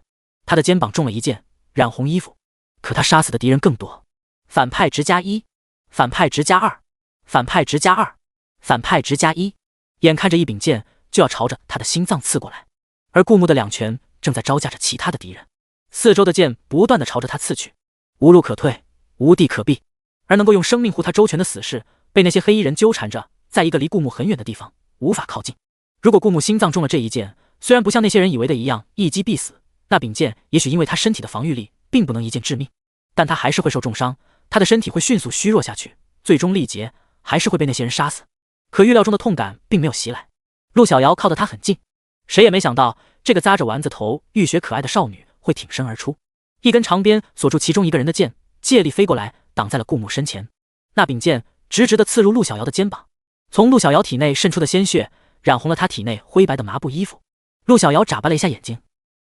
他的肩膀中了一箭，染红衣服。可他杀死的敌人更多。反派值+1，反派值+2，反派值+2，反派值+1。眼看着一柄剑就要朝着他的心脏刺过来，而顾木的2拳正在招架着其他的敌人，四周的剑不断地朝着他刺去，无路可退，无地可避。而能够用生命护他周全的死士，被那些黑衣人纠缠着，在一个离顾木很远的地方，无法靠近。如果顾木心脏中了这一剑，虽然不像那些人以为的一样一击必死，那柄剑也许因为他身体的防御力并不能一剑致命，但他还是会受重伤，他的身体会迅速虚弱下去，最终力竭，还是会被那些人杀死。可预料中的痛感并没有袭来，陆小瑶靠得他很近，谁也没想到这个扎着丸子头、浴血可爱的少女会挺身而出，一根长鞭锁住其中一个人的剑，借力飞过来，挡在了顾木身前。那柄剑直直地刺入陆小瑶的肩膀，从陆小瑶体内渗出的鲜血染红了她体内灰白的麻布衣服。陆小瑶眨巴了一下眼睛，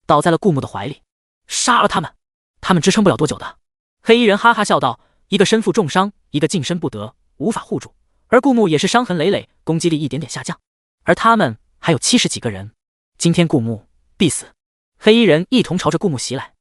倒在了顾木的怀里。杀了他们，他们支撑不了多久的。黑衣人哈哈笑道，一个身负重伤，一个近身不得，无法护住，而顾木也是伤痕累累，攻击力一点点下降，而他们还有70几个人，今天顾木必死。黑衣人一同朝着顾木袭来。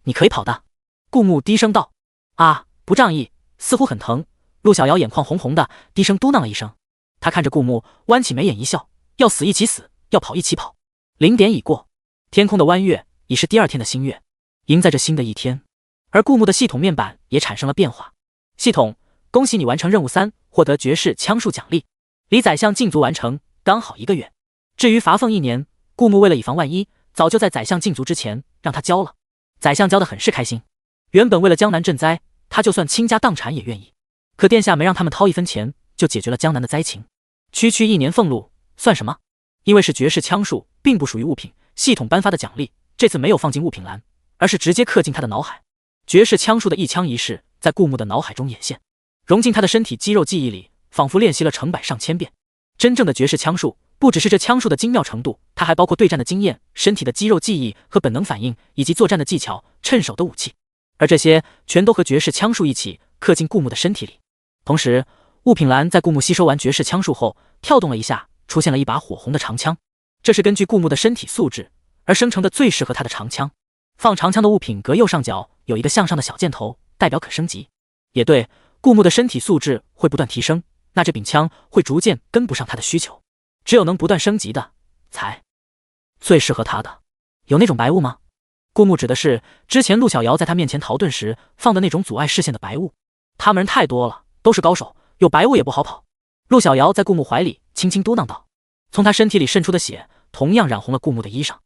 你可以跑的。顾木低声道。啊，不仗义，似乎很疼。陆小瑶眼眶红红的，低声嘟囔了一声。他看着顾木，弯起眉眼一笑，要死一起死，要跑一起跑。0点已过，天空的弯月已是第2天的新月，迎在这新的一天。而顾木的系统面板也产生了变化。系统，恭喜你完成任务3，获得绝世枪术奖励，离宰相禁足完成，刚好1个月。至于罚俸1年，顾木为了以防万一，早就在宰相禁足之前让他交了。宰相交得很是开心，原本为了江南赈灾，他就算倾家荡产也愿意，可殿下没让他们掏1分钱，就解决了江南的灾情。区区1年俸禄算什么？因为是绝世枪术，并不属于物品，系统颁发的奖励这次没有放进物品栏，而是直接刻进他的脑海。绝世枪术的一枪一式在顾木的脑海中演现，融进他的身体肌肉记忆里，仿佛练习了成百上千遍。真正的绝世枪术不只是这枪术的精妙程度，它还包括对战的经验、身体的肌肉记忆和本能反应，以及作战的技巧、趁手的武器，而这些全都和绝世枪术一起刻进顾木的身体里。同时，物品栏在顾木吸收完绝世枪术后跳动了一下，出现了一把火红的长枪，这是根据顾木的身体素质而生成的最适合他的长枪。放长枪的物品格右上角有一个向上的小箭头，代表可升级。也对，顾木的身体素质会不断提升，那这柄枪会逐渐跟不上他的需求，只有能不断升级的才最适合他的。有那种白雾吗？顾木指的是之前陆小瑶在他面前逃遁时放的那种阻碍视线的白雾。他们人太多了，都是高手，有白雾也不好跑。陆小瑶在顾木怀里轻轻嘟囔道，从他身体里渗出的血同样染红了顾木的衣裳。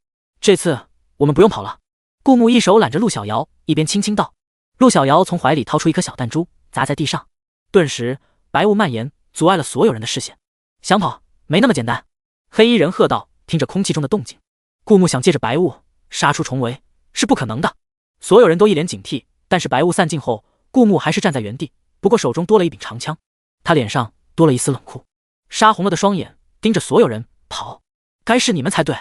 这次我们不用跑了。顾木一手揽着陆小瑶，一边轻轻道。陆小瑶从怀里掏出一颗小弹珠，砸在地上，顿时白雾蔓延，阻碍了所有人的视线。想跑没那么简单。黑衣人喝道，听着空气中的动静，顾木想借着白雾杀出重围是不可能的。所有人都一脸警惕，但是白雾散尽后，顾木还是站在原地，不过手中多了一柄长枪，他脸上多了一丝冷酷，杀红了的双眼盯着所有人。跑，该是你们才对。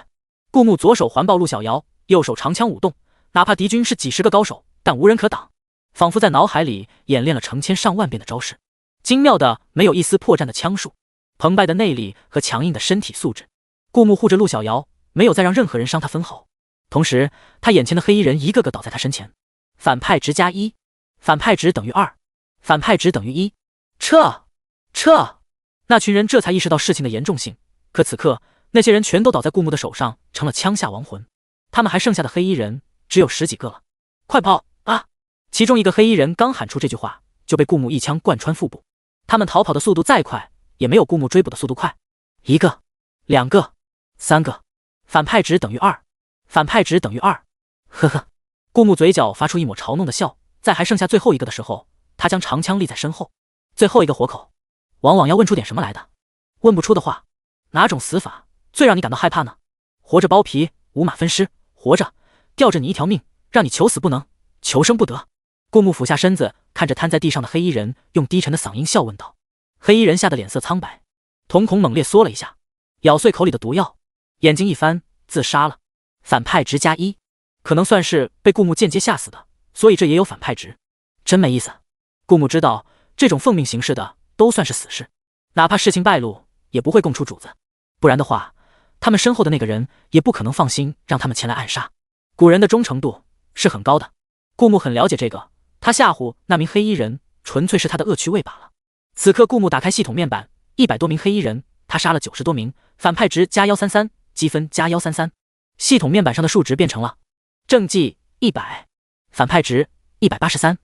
顾木左手环抱陆小瑶，右手长枪舞动，哪怕敌军是几十个高手，但无人可挡，仿佛在脑海里演练了成千上万遍的招式，精妙的没有一丝破绽的枪术，澎湃的内力和强硬的身体素质。顾木护着陆小瑶，没有再让任何人伤他分毫。同时他眼前的黑衣人一个个倒在他身前。反派值加1，反派值等于2，反派值等于1，撤！那群人这才意识到事情的严重性，可此刻那些人全都倒在顾木的手上，成了枪下亡魂。他们还剩下的黑衣人只有10几个了。快跑啊！其中一个黑衣人刚喊出这句话，就被顾木一枪贯穿腹部。他们逃跑的速度再快，也没有顾木追捕的速度快。1个、2个、3个，反派值等于2，反派值等于2。呵呵，顾木嘴角发出一抹嘲弄的笑。在还剩下最后一个的时候，他将长枪立在身后。最后一个活口，往往要问出点什么来的。问不出的话，哪种死法最让你感到害怕呢？活着剥皮，五马分尸；活着吊着你一条命，让你求死不能，求生不得。顾木俯下身子，看着瘫在地上的黑衣人，用低沉的嗓音笑问道。黑衣人吓得脸色苍白，瞳孔猛烈缩了一下，咬碎口里的毒药，眼睛一翻，自杀了。反派值加1，可能算是被顾木间接吓死的，所以这也有反派值。真没意思。顾木知道这种奉命行事的都算是死士，哪怕事情败露也不会供出主子，不然的话他们身后的那个人也不可能放心让他们前来暗杀。古人的忠诚度是很高的，顾木很了解这个，他吓唬那名黑衣人纯粹是他的恶趣味罢了。此刻顾木打开系统面板，100多名黑衣人，他杀了90多名，反派值加133，积分加133。系统面板上的数值变成了正绩100，反派值183，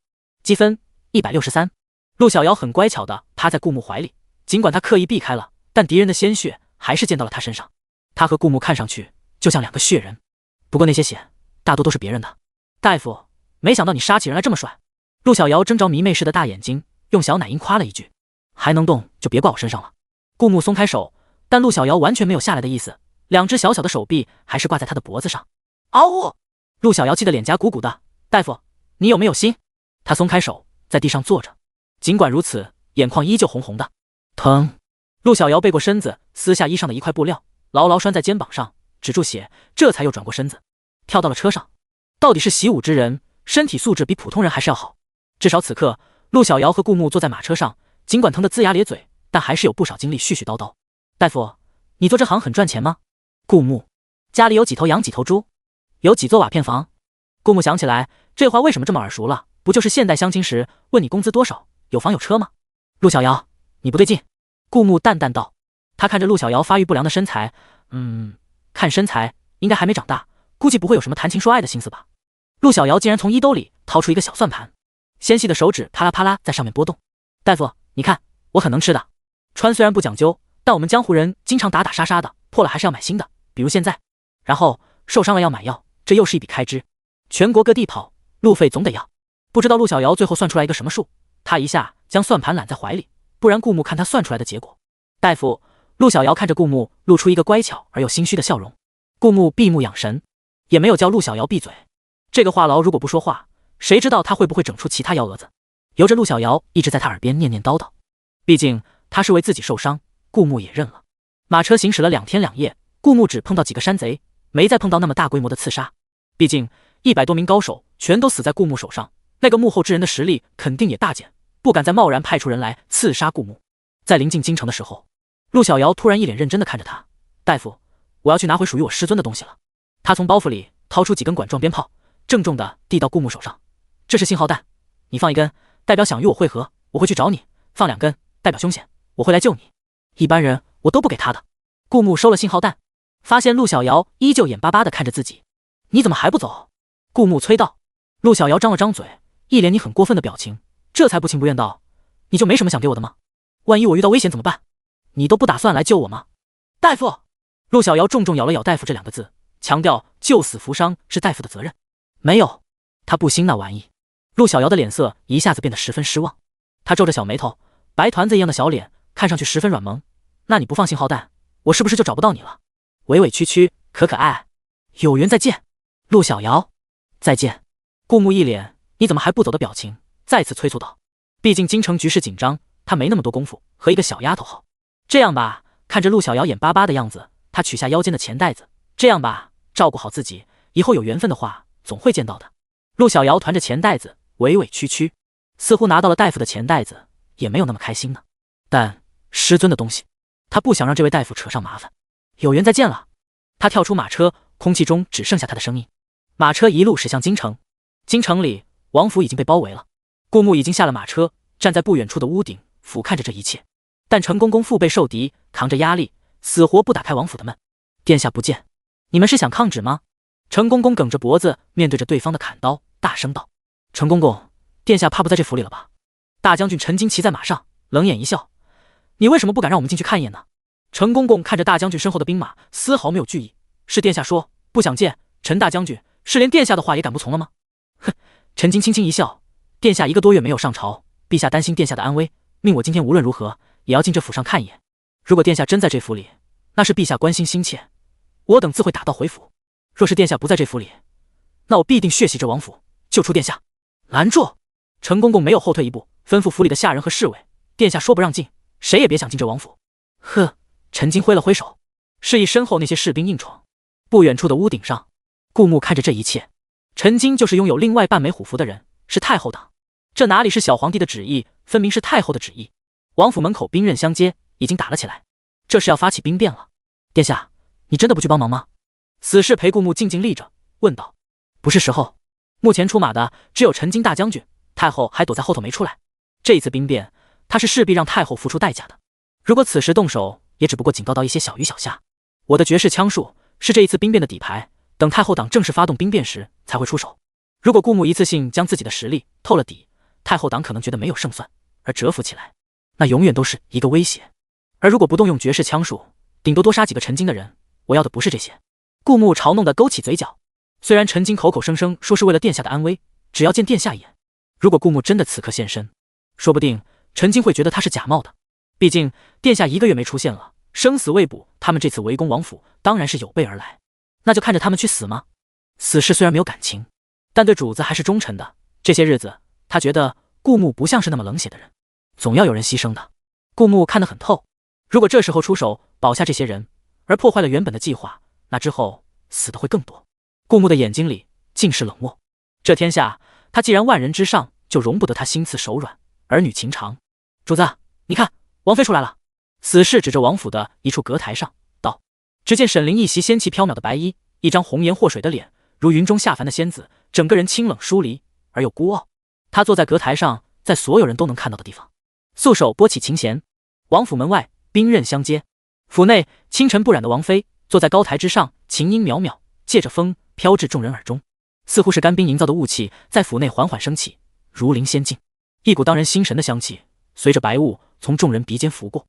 积分163。陆小瑶很乖巧的趴在顾木怀里，尽管他刻意避开了，但敌人的鲜血还是溅到了他身上。他和顾木看上去就像2个血人，不过那些血大多都是别人的。大夫，没想到你杀起人来这么帅。陆小瑶睁着迷妹似的大眼睛，用小奶音夸了一句。还能动就别怪我身上了。顾木松开手，但陆小瑶完全没有下来的意思，2只小小的手臂还是挂在他的脖子上。嗷呜！陆小瑶气得脸颊鼓鼓的。大夫，你有没有心？他松开手，在地上坐着，尽管如此，眼眶依旧红红的。疼！陆小瑶背过身子，撕下衣上的一块布料，牢牢拴在肩膀上，止住血，这才又转过身子，跳到了车上。到底是习武之人，身体素质比普通人还是要好。至少此刻，陆小瑶和顾木坐在马车上，尽管疼得龇牙咧嘴，但还是有不少精力絮絮叨叨。大夫，你做这行很赚钱吗？顾木，家里有几头羊几头猪？有几座瓦片房？顾木想起来，这话为什么这么耳熟了？不就是现代相亲时问你工资多少，有房有车吗？陆小瑶，你不对劲。顾木淡淡道。他看着陆小瑶发育不良的身材，看身材应该还没长大，估计不会有什么谈情说爱的心思吧。陆小瑶竟然从衣兜里掏出一个小算盘，纤细的手指啪啦啪啦在上面拨动。大夫，你看，我很能吃的。穿虽然不讲究，但我们江湖人经常打打杀杀的，破了还是要买新的，比如现在。然后受伤了要买药，这又是一笔开支。全国各地跑，路费总得要。不知道陆小瑶最后算出来一个什么数，他一下将算盘揽在怀里，不然顾木看他算出来的结果。大夫，陆小瑶看着顾木，露出一个乖巧而又心虚的笑容。顾木闭目养神，也没有叫陆小瑶闭嘴。这个话痨如果不说话，谁知道他会不会整出其他幺蛾子。由着陆小瑶一直在他耳边念念叨叨，毕竟他是为自己受伤，顾木也认了。马车行驶了2天2夜，顾木只碰到几个山贼，没再碰到那么大规模的刺杀。毕竟100多名高手全都死在顾木手上，那个幕后之人的实力肯定也大减，不敢再贸然派出人来刺杀顾木。在临近京城的时候，陆小瑶突然一脸认真地看着他。大夫，我要去拿回属于我师尊的东西了。他从包袱里掏出几根管状鞭炮，郑重地递到顾木手上。这是信号弹，你放1根代表想与我会合，我会去找你；放2根代表凶险，我会来救你。一般人我都不给他的。顾木收了信号弹，发现陆小瑶依旧眼巴巴地看着自己。你怎么还不走？顾木催道。陆小瑶张了张嘴，一脸你很过分的表情，这才不情不愿道：你就没什么想给我的吗？万一我遇到危险怎么办？你都不打算来救我吗？大夫！陆小瑶重重咬了咬大夫这2个字，强调救死扶伤是大夫的责任。没有，他不兴那玩意。陆小瑶的脸色一下子变得十分失望，他皱着小眉头，白团子一样的小脸看上去十分软萌。那你不放信号弹，我是不是就找不到你了？委委屈屈，可可爱爱，有缘再见。陆小瑶，再见。顾木一脸你怎么还不走的表情，再次催促道。毕竟京城局势紧张，他没那么多功夫和一个小丫头好。这样吧，看着陆小瑶眼巴巴的样子，他取下腰间的钱袋子。这样吧，照顾好自己，以后有缘分的话总会见到的。陆小瑶团着钱袋子，委委屈屈，似乎拿到了大夫的钱袋子也没有那么开心呢。但师尊的东西，他不想让这位大夫扯上麻烦。有缘再见了。他跳出马车，空气中只剩下他的声音。马车一路驶向京城。京城里，王府已经被包围了。顾牧已经下了马车，站在不远处的屋顶，俯瞰着这一切。但陈公公腹背受敌，扛着压力，死活不打开王府的门。殿下不见，你们是想抗旨吗？陈公公梗着脖子，面对着对方的砍刀，大声道：“陈公公，殿下怕不在这府里了吧？”大将军陈经骑在马上，冷眼一笑：“你为什么不敢让我们进去看一眼呢？”陈公公看着大将军身后的兵马，丝毫没有惧意。是殿下说不想见陈大将军，是连殿下的话也敢不从了吗？哼！陈经轻轻一笑：“殿下1个多月没有上朝，陛下担心殿下的安危，命我今天无论如何也要进这府上看一眼。如果殿下真在这府里，那是陛下关心心切，我等自会打道回府。若是殿下不在这府里，那我必定血洗这王府，救出殿下。”拦住！陈公公没有后退一步，吩咐府里的下人和侍卫：“殿下说不让进，谁也别想进这王府。”呵！陈经挥了挥手，示意身后那些士兵硬闯。不远处的屋顶上，顾牧看着这一切。陈经就是拥有另外半枚虎符的人，是太后党。这哪里是小皇帝的旨意，分明是太后的旨意。王府门口兵刃相接，已经打了起来，这是要发起兵变了。殿下，你真的不去帮忙吗？死士陪顾牧静静立着，问道。不是时候，目前出马的只有陈经大将军，太后还躲在后头没出来。这一次兵变，他是势必让太后付出代价的。如果此时动手，也只不过警告到一些小鱼小虾。我的绝世枪术是这一次兵变的底牌，等太后党正式发动兵变时才会出手。如果顾牧一次性将自己的实力透了底，太后党可能觉得没有胜算而蛰伏起来，那永远都是一个威胁。而如果不动用绝世枪术，顶多杀几个陈经的人，我要的不是这些。顾牧嘲弄地勾起嘴角。虽然陈经口口声声说是为了殿下的安危，只要见殿下一眼，如果顾牧真的此刻现身，说不定陈经会觉得他是假冒的。毕竟殿下1个月没出现了，生死未卜，他们这次围攻王府当然是有备而来。那就看着他们去死吗？死士虽然没有感情，但对主子还是忠诚的。这些日子，他觉得顾牧不像是那么冷血的人，总要有人牺牲的。顾牧看得很透，如果这时候出手保下这些人，而破坏了原本的计划，那之后死的会更多。顾牧的眼睛里尽是冷漠。这天下，他既然万人之上，就容不得他心慈手软，儿女情长。主子，你看，王妃出来了。死士指着王府的一处阁台上道。只见沈凌一袭仙气飘渺的白衣，一张红颜祸水的脸，如云中下凡的仙子，整个人清冷疏离而又孤傲。他坐在阁台上，在所有人都能看到的地方，素手拨起琴弦。王府门外兵刃相接，府内清晨不染的王妃坐在高台之上，琴音渺渺，借着风飘至众人耳中，似乎是干冰营造的雾气在府内缓缓升起，如临仙境。一股当人心神的香气随着白雾从众人鼻间拂过，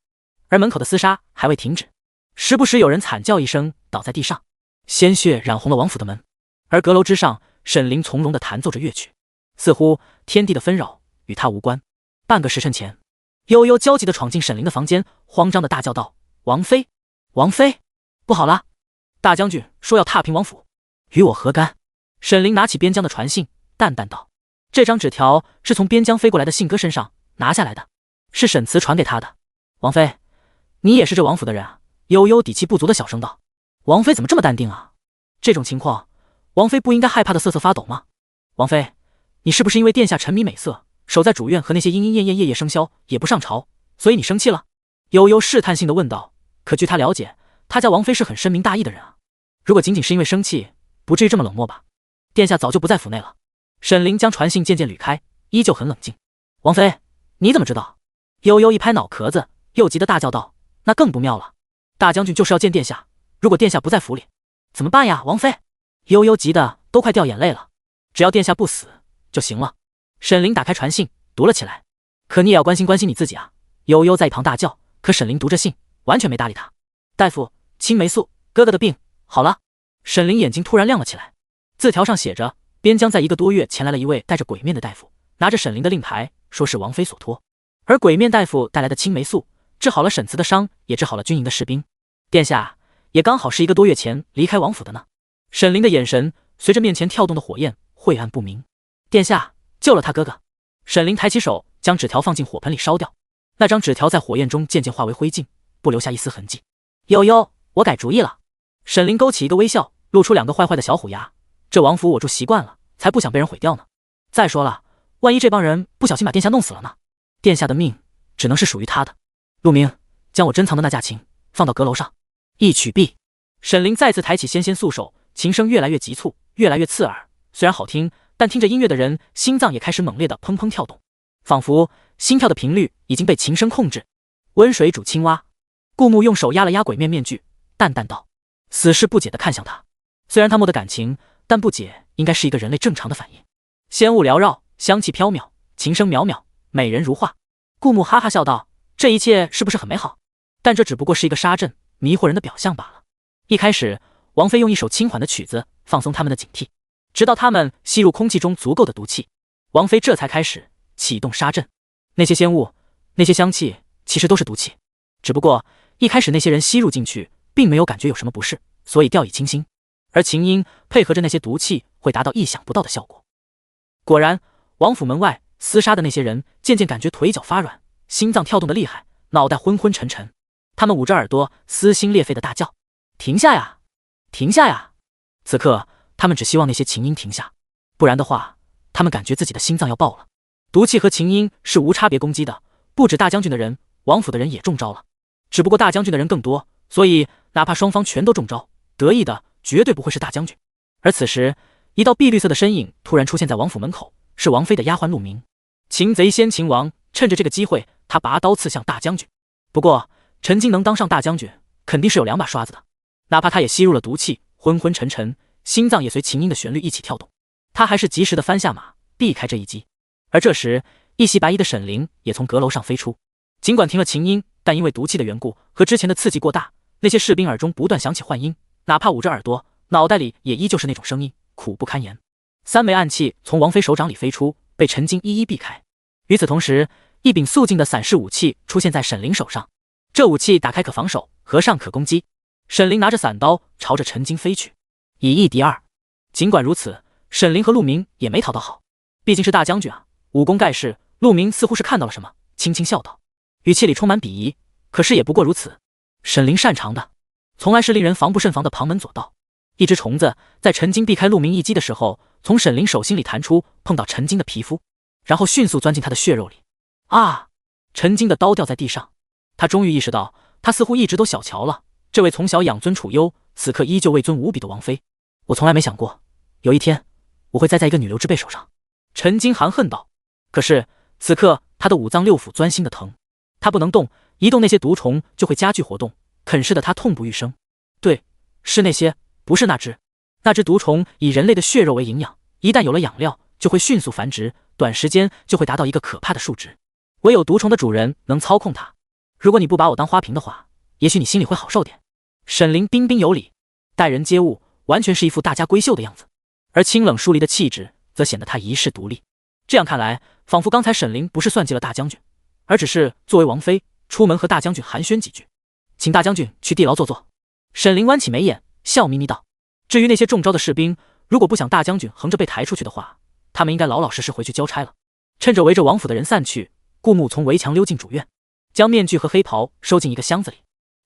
而门口的厮杀还未停止，时不时有人惨叫一声倒在地上，鲜血染红了王府的门。而阁楼之上，沈凌从容地弹奏着乐曲，似乎天地的纷扰与他无关。半个时辰前，悠悠焦急地闯进沈凌的房间，慌张地大叫道：“王妃，王妃，不好了！大将军说要踏平王府，与我何干？”沈凌拿起边疆的传信，淡淡道：“这张纸条是从边疆飞过来的信鸽身上拿下来的，是沈慈传给他的。王妃，你也是这王府的人啊？”悠悠底气不足的小声道。王妃怎么这么淡定啊？这种情况，王妃不应该害怕的瑟瑟发抖吗？王妃，你是不是因为殿下沉迷美色，守在主院和那些莺莺燕燕夜夜笙箫，也不上朝，所以你生气了？悠悠试探性的问道。可据他了解，他家王妃是很深明大义的人啊。如果仅仅是因为生气，不至于这么冷漠吧？殿下早就不在府内了。沈凌将传信渐渐捋开，依旧很冷静。王妃，你怎么知道？悠悠一拍脑壳子，又急得大叫道：“那更不妙了！大将军就是要见殿下，如果殿下不在府里，怎么办呀？王妃！”悠悠急得都快掉眼泪了。只要殿下不死就行了。沈凌打开传信，读了起来。可你也要关心关心你自己啊！悠悠在一旁大叫。可沈凌读着信，完全没搭理他。大夫，青霉素，哥哥的病好了。沈凌眼睛突然亮了起来。字条上写着：边疆在1个多月前来了一位带着鬼面的大夫，拿着沈凌的令牌，说是王妃所托。而鬼面大夫带来的青霉素，治好了沈慈的伤，也治好了军营的士兵。殿下也刚好是1个多月前离开王府的呢。沈凌的眼神随着面前跳动的火焰晦暗不明。殿下救了他哥哥。沈凌抬起手，将纸条放进火盆里烧掉。那张纸条在火焰中渐渐化为灰烬，不留下一丝痕迹。悠悠，我改主意了。沈凌勾起一个微笑，露出2个坏坏的小虎牙。这王府我住习惯了，才不想被人毁掉呢。再说了，万一这帮人不小心把殿下弄死了呢？殿下的命只能是属于他的。陆明，将我珍藏的那架琴放到阁楼上。一曲毕，沈凌再次抬起纤纤素手，琴声越来越急促，越来越刺耳。虽然好听，但听着音乐的人心脏也开始猛烈的砰砰跳动，仿佛心跳的频率已经被琴声控制。温水煮青蛙，顾木用手压了压鬼面面具，淡淡道。死士不解地看向他，虽然他没得感情，但不解应该是一个人类正常的反应。仙雾缭绕，香气飘渺，琴声渺渺，美人如画。顾木哈哈笑道：“这一切是不是很美好？但这只不过是一个沙阵，迷惑人的表象罢了。”一开始，王妃用一首轻缓的曲子放松他们的警惕，直到他们吸入空气中足够的毒气，王妃这才开始启动沙阵。那些仙雾，那些香气，其实都是毒气，只不过一开始那些人吸入进去，并没有感觉有什么不适，所以掉以轻心。而琴音配合着那些毒气，会达到意想不到的效果。果然，王府门外厮杀的那些人渐渐感觉腿脚发软，心脏跳动的厉害，脑袋昏昏沉沉。他们捂着耳朵，撕心裂肺的大叫：“停下呀，停下呀！”此刻，他们只希望那些琴音停下，不然的话，他们感觉自己的心脏要爆了。毒气和琴音是无差别攻击的，不止大将军的人，王府的人也中招了。只不过大将军的人更多，所以哪怕双方全都中招，得意的绝对不会是大将军。而此时，一道碧绿色的身影突然出现在王府门口，是王妃的丫鬟陆明。擒贼先擒王，趁着这个机会，他拔刀刺向大将军。不过，陈金能当上大将军，肯定是有两把刷子的。哪怕他也吸入了毒气，昏昏沉沉，心脏也随琴音的旋律一起跳动。他还是及时的翻下马，避开这一击。而这时，一袭白衣的沈凌也从阁楼上飞出。尽管停了琴音，但因为毒气的缘故和之前的刺激过大，那些士兵耳中不断响起幻音，哪怕捂着耳朵，脑袋里也依旧是那种声音，苦不堪言。三枚暗器从王妃手掌里飞出，被陈金一一避开。与此同时，一柄肃静的散式武器出现在沈凌手上。这武器打开可防守，合上可攻击。沈凌拿着伞刀朝着陈金飞去，以一敌二。尽管如此，沈凌和陆明也没讨到好，毕竟是大将军啊，武功盖世。陆明似乎是看到了什么，轻轻笑道，语气里充满鄙夷。可是也不过如此。沈凌擅长的，从来是令人防不胜防的旁门左道。一只虫子在陈金避开陆明一击的时候，从沈凌手心里弹出，碰到陈金的皮肤，然后迅速钻进他的血肉里。啊！陈金的刀掉在地上，他终于意识到，他似乎一直都小瞧了这位从小养尊处优，此刻依旧位尊无比的王妃。我从来没想过，有一天我会栽在一个女流之辈手上。陈金含恨道。可是此刻他的五脏六腑钻心的疼，他不能动，一动那些毒虫就会加剧活动，啃噬得他痛不欲生。对，是那些，不是那只。那只毒虫以人类的血肉为营养，一旦有了养料，就会迅速繁殖，短时间就会达到一个可怕的数值。唯有毒虫的主人能操控它。如果你不把我当花瓶的话，也许你心里会好受点。沈凌彬彬有礼，待人接物，完全是一副大家闺秀的样子，而清冷疏离的气质则显得他一世独立。这样看来，仿佛刚才沈凌不是算计了大将军，而只是作为王妃出门和大将军寒暄几句。请大将军去地牢坐坐。沈凌弯起眉眼，笑眯眯道。至于那些中招的士兵，如果不想大将军横着被抬出去的话，他们应该老老实实回去交差了。趁着围着王府的人散去，顾木从围墙溜进主院，将面具和黑袍收进一个箱子里，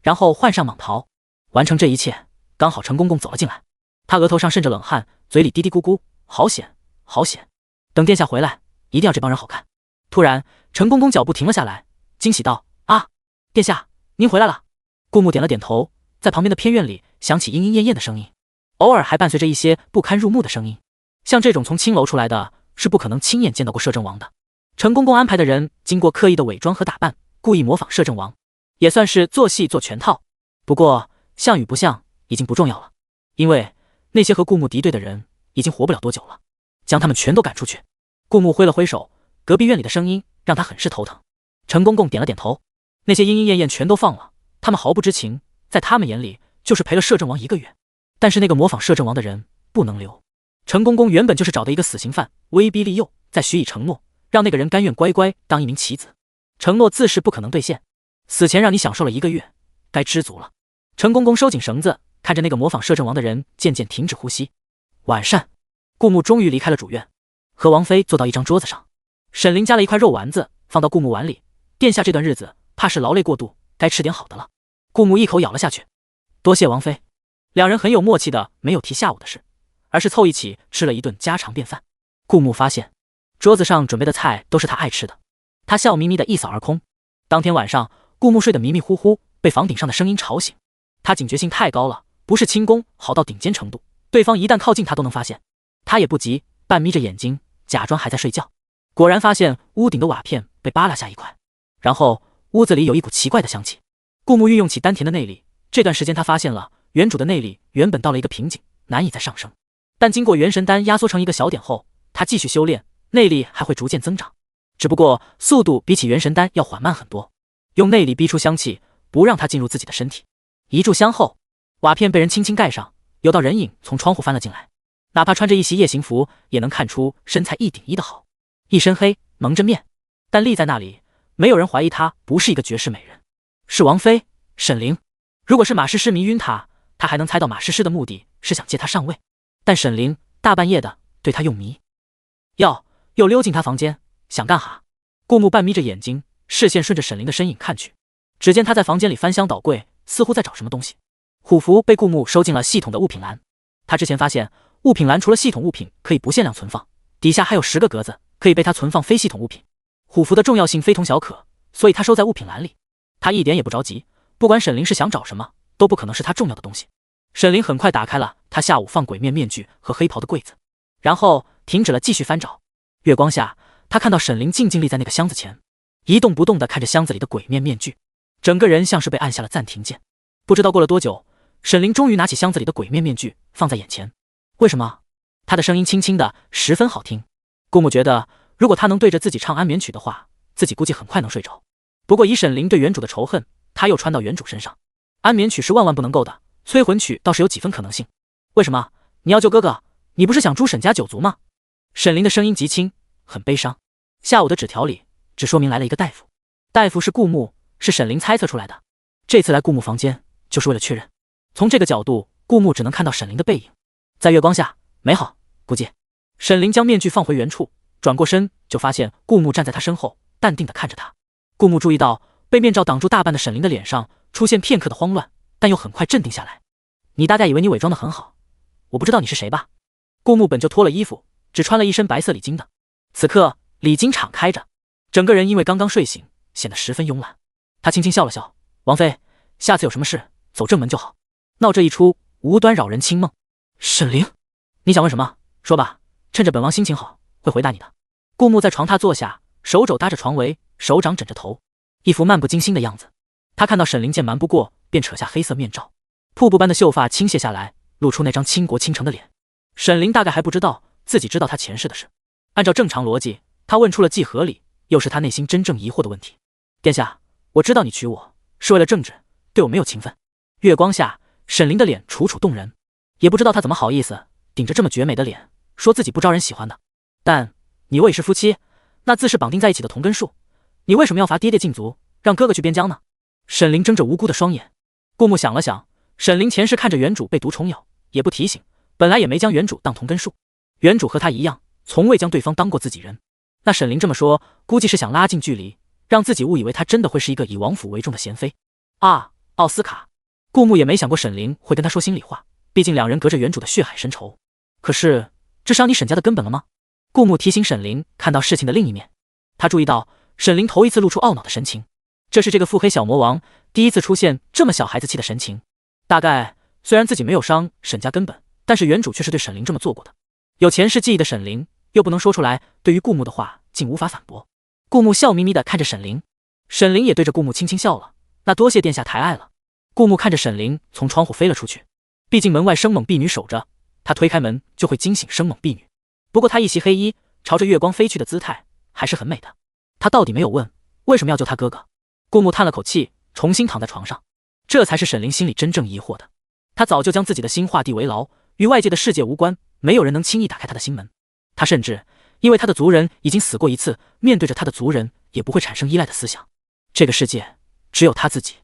然后换上蟒袍。完成这一切，刚好陈公公走了进来，他额头上渗着冷汗，嘴里嘀嘀咕咕，好险好险，等殿下回来一定要这帮人好看。突然陈公公脚步停了下来，惊喜道：啊，殿下您回来了。顾木点了点头，在旁边的偏院里响起莺莺燕燕的声音，偶尔还伴随着一些不堪入目的声音。像这种从青楼出来的，是不可能亲眼见到过摄政王的。陈公公安排的人经过刻意的伪装和打扮，故意模仿摄政王，也算是做戏做全套。不过像与不像已经不重要了，因为那些和顾木敌对的人已经活不了多久了，将他们全都赶出去。顾木挥了挥手，隔壁院里的声音让他很是头疼。陈公公点了点头，那些莺莺燕燕全都放了，他们毫不知情，在他们眼里就是陪了摄政王1个月。但是那个模仿摄政王的人不能留。陈公公原本就是找的一个死刑犯，威逼利诱，再许以承诺，让那个人甘愿乖乖当一名棋子。承诺自是不可能兑现，死前让你享受了1个月，该知足了。陈公公收紧绳子，看着那个模仿摄政王的人渐渐停止呼吸。晚膳，顾木终于离开了主院，和王妃坐到一张桌子上。沈凌夹了一块肉丸子放到顾木碗里，殿下这段日子怕是劳累过度，该吃点好的了。顾木一口咬了下去，多谢王妃。两人很有默契的没有提下午的事，而是凑一起吃了一顿家常便饭。顾木发现桌子上准备的菜都是他爱吃的，他笑眯眯的一扫而空。当天晚上，顾木睡得迷迷糊糊，被房顶上的声音吵醒。他警觉性太高了，不是轻功好到顶尖程度，对方一旦靠近他都能发现。他也不急，半眯着眼睛，假装还在睡觉。果然发现屋顶的瓦片被扒拉下一块，然后屋子里有一股奇怪的香气。顾木运用起丹田的内力，这段时间他发现了原主的内力原本到了一个瓶颈，难以再上升。但经过元神丹压缩成一个小点后，他继续修炼，内力还会逐渐增长，只不过速度比起元神丹要缓慢很多。用内力逼出香气，不让它进入自己的身体。一炷香后，瓦片被人轻轻盖上，有道人影从窗户翻了进来，哪怕穿着一袭夜行服，也能看出身材一顶一的好。一身黑，蒙着面，但立在那里，没有人怀疑她不是一个绝世美人。是王妃沈凌。如果是马诗诗迷晕她，他还能猜到马诗诗的目的是想借她上位。但沈凌大半夜的对他用迷药，又溜进他房间，想干哈？顾木半眯着眼睛，视线顺着沈凌的身影看去，只见他在房间里翻箱倒柜，似乎在找什么东西。虎符被顾木收进了系统的物品栏。他之前发现物品栏除了系统物品可以不限量存放，底下还有10个格子可以被他存放非系统物品。虎符的重要性非同小可，所以他收在物品栏里。他一点也不着急，不管沈凌是想找什么，都不可能是他重要的东西。沈凌很快打开了他下午放鬼面面具和黑袍的柜子，然后停止了继续翻找。月光下，他看到沈凌静静立在那个箱子前，一动不动地看着箱子里的鬼面面具，整个人像是被按下了暂停键。不知道过了多久，沈凌终于拿起箱子里的鬼面面具放在眼前。为什么？他的声音轻轻的，十分好听。顾木觉得如果他能对着自己唱安眠曲的话，自己估计很快能睡着。不过以沈凌对原主的仇恨，他又穿到原主身上，安眠曲是万万不能够的，催魂曲倒是有几分可能性。为什么？你要救哥哥？你不是想诛沈家9族吗？沈凌的声音极轻，很悲伤。下午的纸条里只说明来了一个大夫，大夫是顾木，是沈凌猜测出来的。这次来顾木房间就是为了确认。从这个角度，顾木只能看到沈凌的背影，在月光下美好。估计沈凌将面具放回原处，转过身就发现顾木站在他身后，淡定地看着他。顾木注意到被面罩挡住大半的沈凌的脸上出现片刻的慌乱，但又很快镇定下来。你大概以为你伪装得很好，我不知道你是谁吧？顾木本就脱了衣服，只穿了一身白色礼襟的，此刻礼襟敞开着，整个人因为刚刚睡醒，显得十分慵懒。他轻轻笑了笑，王妃，下次有什么事走正门就好，闹这一出无端扰人清梦。沈凌，你想问什么？说吧，趁着本王心情好，会回答你的。顾木在床榻坐下，手肘搭着床围，手掌枕着头，一副漫不经心的样子。他看到沈凌见瞒不过，便扯下黑色面罩，瀑布般的秀发倾泻下来，露出那张倾国倾城的脸。沈凌大概还不知道自己知道他前世的事，按照正常逻辑，他问出了既合理又是他内心真正疑惑的问题。殿下，我知道你娶我是为了政治，对我没有情分。月光下，沈凌的脸楚楚动人，也不知道他怎么好意思顶着这么绝美的脸说自己不招人喜欢的。但你我已是夫妻，那自是绑定在一起的同根树，你为什么要罚爹爹禁足，让哥哥去边疆呢？沈凌睁着无辜的双眼。顾木想了想，沈凌前世看着原主被毒虫咬，也不提醒，本来也没将原主当同根树。原主和他一样，从未将对方当过自己人。那沈凌这么说，估计是想拉近距离，让自己误以为他真的会是一个以王府为重的贤妃啊。奥斯卡，顾木也没想过沈凌会跟他说心里话，毕竟两人隔着原主的血海深仇。可是这伤你沈家的根本了吗？顾木提醒沈凌看到事情的另一面。他注意到沈凌头一次露出懊恼的神情，这是这个腹黑小魔王第一次出现这么小孩子气的神情。大概虽然自己没有伤沈家根本，但是原主却是对沈凌这么做过的。有前世记忆的沈凌又不能说出来，对于顾木的话竟无法反驳。顾木笑眯眯地看着沈凌，沈凌也对着顾木轻轻笑了。那多谢殿下抬爱了。顾木看着沈凌从窗户飞了出去，毕竟门外生猛婢女守着，他推开门就会惊醒生猛婢女。不过他一袭黑衣朝着月光飞去的姿态还是很美的。他到底没有问为什么要救他哥哥。顾木叹了口气，重新躺在床上。这才是沈凌心里真正疑惑的。他早就将自己的心画地为牢，与外界的世界无关，没有人能轻易打开他的心门。他甚至因为他的族人已经死过一次，面对着他的族人也不会产生依赖的思想。这个世界只有他自己，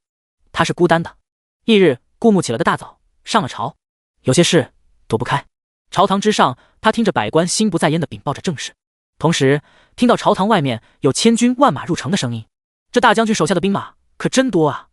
他是孤单的。翌日，顾木起了个大早，上了朝。有些事躲不开。朝堂之上，他听着百官心不在焉地禀报着政事，同时听到朝堂外面有千军万马入城的声音。这大将军手下的兵马可真多啊！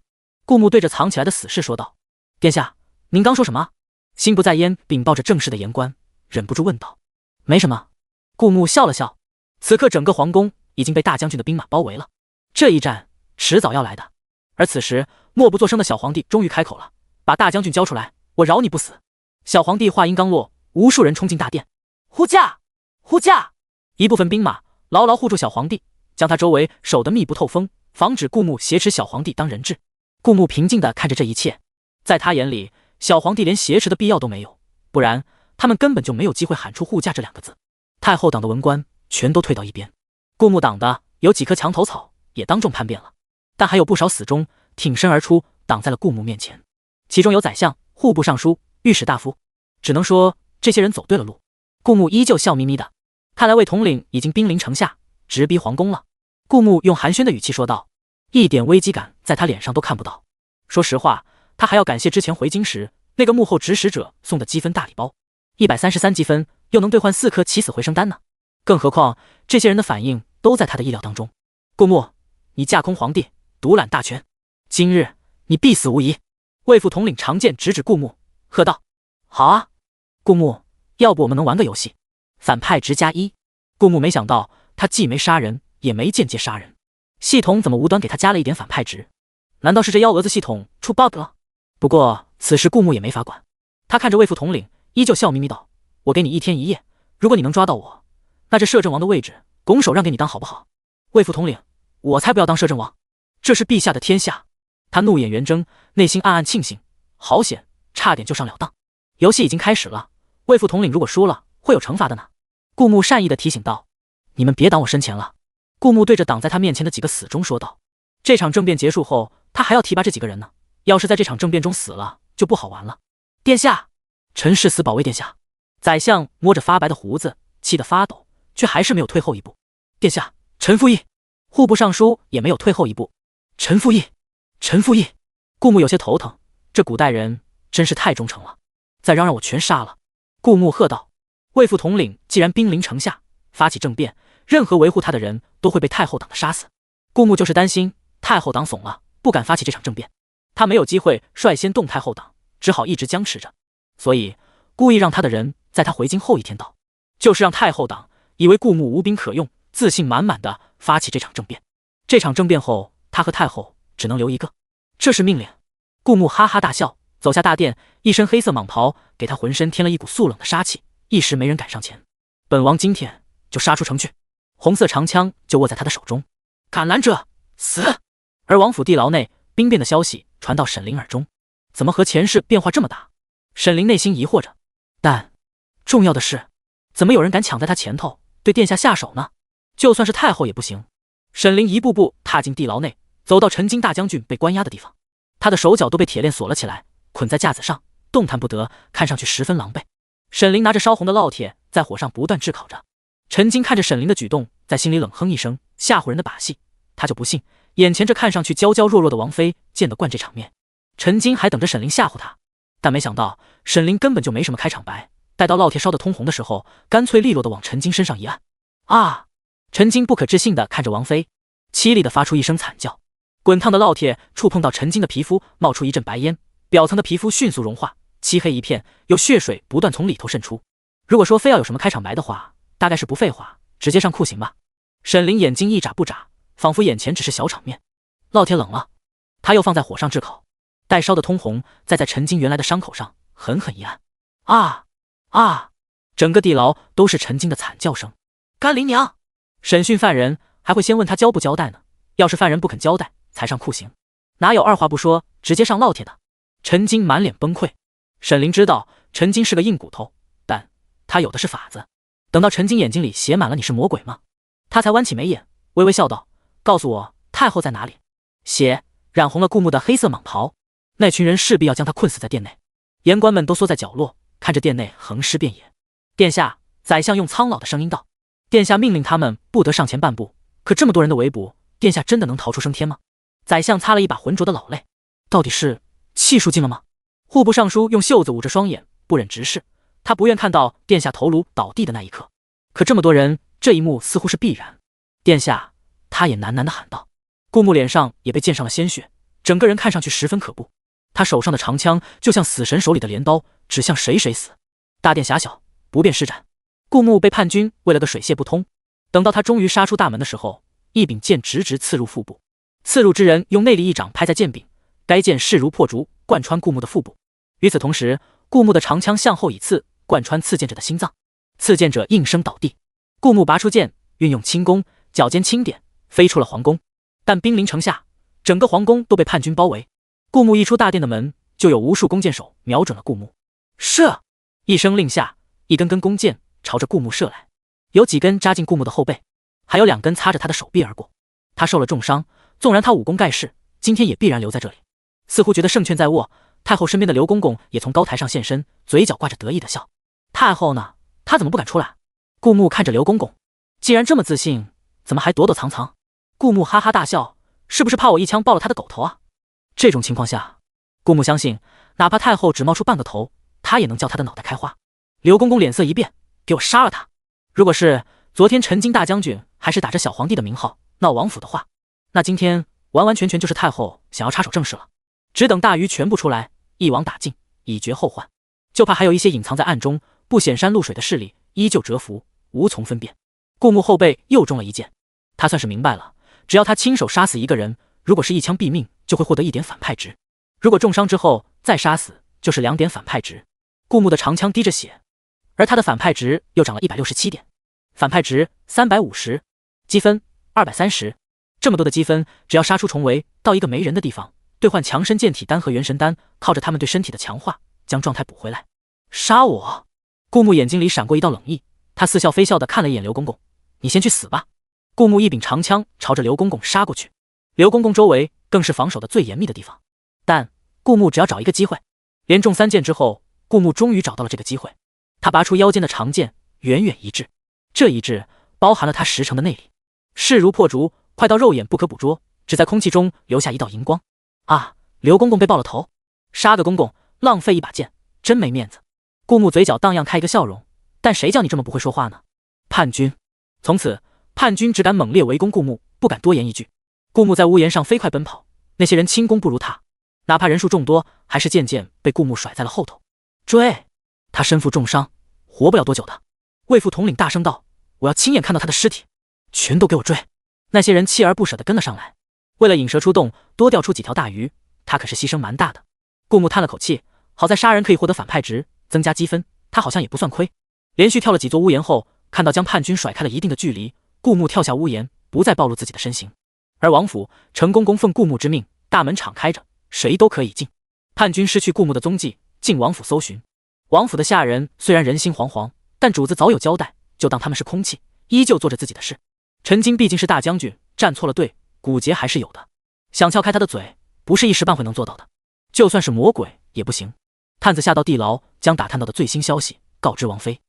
顾木对着藏起来的死士说道：“殿下，您刚说什么？”心不在焉禀报着政事的言官忍不住问道。“没什么。”顾木笑了笑。此刻整个皇宫已经被大将军的兵马包围了，这一战迟早要来的。而此时默不作声的小皇帝终于开口了：“把大将军交出来，我饶你不死。”小皇帝话音刚落，无数人冲进大殿，护驾，护驾！一部分兵马牢牢护住小皇帝，将他周围守得密不透风，防止顾木挟持小皇帝当人质。顾木平静地看着这一切，在他眼里，小皇帝连挟持的必要都没有，不然他们根本就没有机会喊出护驾这2个字。太后党的文官全都退到一边，顾木党的有几棵墙头草也当众叛变了，但还有不少死忠挺身而出，挡在了顾木面前，其中有宰相、户部尚书、御史大夫，只能说这些人走对了路。顾木依旧笑眯眯的，看来魏统领已经兵临城下，直逼皇宫了。顾木用寒暄的语气说道，一点危机感在他脸上都看不到。说实话，他还要感谢之前回京时那个幕后指使者送的积分大礼包，133积分又能兑换4颗起死回生丹呢。更何况这些人的反应都在他的意料当中。顾木，你架空皇帝，独揽大权，今日你必死无疑。魏副统领长剑直指顾木，喝道：好啊，顾木，要不我们能玩个游戏，反派值+1。顾木没想到他既没杀人也没间接杀人，系统怎么无端给他加了一点反派值？难道是这幺蛾子系统出 bug 了？不过此时顾木也没法管，他看着魏副统领，依旧笑眯眯道：我给你1天1夜，如果你能抓到我，那这摄政王的位置拱手让给你当好不好？魏副统领，我才不要当摄政王，这是陛下的天下。他怒眼圆睁，内心暗暗庆幸，好险，差点就上了当。游戏已经开始了，魏副统领如果输了会有惩罚的呢。顾木善意的提醒道：你们别挡我身前了。顾木对着挡在他面前的几个死忠说道：这场政变结束后，他还要提拔这几个人呢，要是在这场政变中死了就不好玩了。殿下，臣誓死保卫殿下。宰相摸着发白的胡子，气得发抖，却还是没有退后一步。殿下，臣附议。户部尚书也没有退后一步，臣附议，臣附议。顾木有些头疼，这古代人真是太忠诚了，再嚷嚷我全杀了。顾木喝道：魏副统领既然兵临城下，发起政变，任何维护他的人都会被太后党的杀死。顾木就是担心太后党怂了，不敢发起这场政变，他没有机会率先动太后党，只好一直僵持着，所以故意让他的人在他回京后1天到，就是让太后党以为顾木无兵可用，自信满满的发起这场政变。这场政变后，他和太后只能留一个，这是命令。顾木哈哈大笑，走下大殿，一身黑色蟒袍给他浑身添了一股肃冷的杀气，一时没人敢上前。本王今天就杀出城去。红色长枪就握在他的手中，敢拦者死！而王府地牢内兵变的消息传到沈凌耳中，怎么和前世变化这么大？沈凌内心疑惑着，但重要的是，怎么有人敢抢在他前头对殿下下手呢？就算是太后也不行。沈凌一步步踏进地牢内，走到陈经大将军被关押的地方，他的手脚都被铁链锁了起来，捆在架子上，动弹不得，看上去十分狼狈。沈凌拿着烧红的烙铁在火上不断炙烤着。陈经看着沈凌的举动，在心里冷哼一声，吓唬人的把戏，他就不信眼前这看上去娇娇弱弱的王妃见得惯这场面。陈经还等着沈凌吓唬他，但没想到沈凌根本就没什么开场白，待到烙铁烧得通红的时候，干脆利落的往陈经身上一按。啊！陈经不可置信的看着王妃，凄厉的发出一声惨叫。滚烫的烙铁触碰到陈经的皮肤，冒出一阵白烟，表层的皮肤迅速融化，漆黑一片，有血水不断从里头渗出。如果说非要有什么开场白的话，大概是不废话，直接上酷刑吧。沈凌眼睛一眨不眨，仿佛眼前只是小场面。烙铁冷了，他又放在火上炙烤，待烧得通红，再在陈经原来的伤口上狠狠一按。啊啊！整个地牢都是陈经的惨叫声。甘霖娘！审讯犯人还会先问他交不交代呢，要是犯人不肯交代才上酷刑，哪有二话不说直接上烙铁的？陈经满脸崩溃。沈凌知道陈经是个硬骨头，但他有的是法子。等到陈经眼睛里写满了你是魔鬼吗，他才弯起眉眼，微微笑道：告诉我太后在哪里？血染红了顾木的黑色蟒袍，那群人势必要将他困死在殿内。言官们都缩在角落，看着殿内横尸遍野。殿下，宰相用苍老的声音道：殿下命令他们不得上前半步，可这么多人的围捕，殿下真的能逃出升天吗？宰相擦了一把浑浊的老泪，到底是气数尽了吗？户部尚书用袖子捂着双眼，不忍直视，他不愿看到殿下头颅倒地的那一刻。可这么多人，这一幕似乎是必然。殿下，他也喃喃地喊道。顾木脸上也被溅上了鲜血，整个人看上去十分可怖。他手上的长枪就像死神手里的镰刀，指向谁谁死。大殿狭小，不便施展。顾木被叛军喂了个水泄不通，等到他终于杀出大门的时候，一柄剑直直刺入腹部。刺入之人用内力一掌拍在剑柄，该剑势如破竹，贯穿顾木的腹部。与此同时，顾木的长枪向后一刺，贯穿刺剑者的心脏，刺剑者应声倒地。顾木拔出剑，运用轻功，脚尖轻点，飞出了皇宫。但兵临城下，整个皇宫都被叛军包围。顾木一出大殿的门，就有无数弓箭手瞄准了顾木。射！一声令下，一根根弓箭朝着顾木射来，有几根扎进顾木的后背，还有2根擦着他的手臂而过。他受了重伤，纵然他武功盖世，今天也必然留在这里。似乎觉得胜券在握，太后身边的刘公公也从高台上现身，嘴角挂着得意的笑。太后呢？他怎么不敢出来？顾木看着刘公公，既然这么自信，怎么还躲躲藏藏？顾木哈哈大笑，是不是怕我一枪爆了他的狗头啊？这种情况下，顾木相信，哪怕太后只冒出半个头，他也能叫他的脑袋开花。刘公公脸色一变，给我杀了他！如果是昨天陈经大将军还是打着小皇帝的名号闹王府的话，那今天完完全全就是太后想要插手政事了。只等大鱼全部出来，一网打尽，以绝后患。就怕还有一些隐藏在暗中不显山露水的势力依旧蛰伏，无从分辨。顾木后背又中了一箭，他算是明白了，只要他亲手杀死一个人，如果是一枪毙命，就会获得1点反派值；如果重伤之后再杀死，就是2点反派值。顾木的长枪滴着血，而他的反派值又涨了167点，反派值350，积分230。这么多的积分，只要杀出重围，到一个没人的地方，兑换强身健体丹和元神丹，靠着他们对身体的强化，将状态补回来。杀我！顾木眼睛里闪过一道冷意，他似笑非笑地看了一眼刘公公，你先去死吧。顾木一柄长枪朝着刘公公杀过去，刘公公周围更是防守的最严密的地方，但顾木只要找一个机会。连中3箭之后，顾木终于找到了这个机会，他拔出腰间的长剑，远远一掷，这一掷包含了他10成的内力，势如破竹，快到肉眼不可捕捉，只在空气中留下一道荧光。啊！刘公公被爆了头，杀个公公，浪费一把剑，真没面子。顾木嘴角荡漾开一个笑容，但谁叫你这么不会说话呢？叛军！从此，叛军只敢猛烈围攻顾木，不敢多言一句。顾木在屋檐上飞快奔跑，那些人轻功不如他，哪怕人数众多，还是渐渐被顾木甩在了后头。追！他身负重伤，活不了多久的。魏副统领大声道：“我要亲眼看到他的尸体！”全都给我追！那些人锲而不舍地跟了上来。为了引蛇出洞，多钓出几条大鱼，他可是牺牲蛮大的。顾木叹了口气，好在杀人可以获得反派值，增加积分，他好像也不算亏。连续跳了几座屋檐后，看到将叛军甩开了一定的距离，顾木跳下屋檐，不再暴露自己的身形。而王府，陈公公奉顾木之命，大门敞开着，谁都可以进。叛军失去顾木的踪迹，进王府搜寻。王府的下人虽然人心惶惶，但主子早有交代，就当他们是空气，依旧做着自己的事。陈经毕竟是大将军，站错了队，骨节还是有的。想撬开他的嘴，不是一时半会能做到的。就算是魔鬼也不行。探子下到地牢，将打探到的最新消息告知王妃。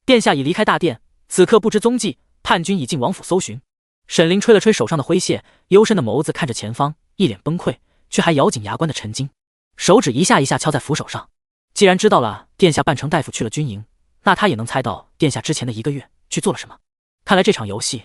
殿下已离开大殿，此刻不知踪迹，叛军已进王府搜寻。沈凌吹了吹手上的灰屑，幽深的眸子看着前方，一脸崩溃，却还咬紧牙关的陈经，手指一下一下敲在扶手上。既然知道了殿下扮成大夫去了军营，那他也能猜到殿下之前的1个月去做了什么。看来这场游戏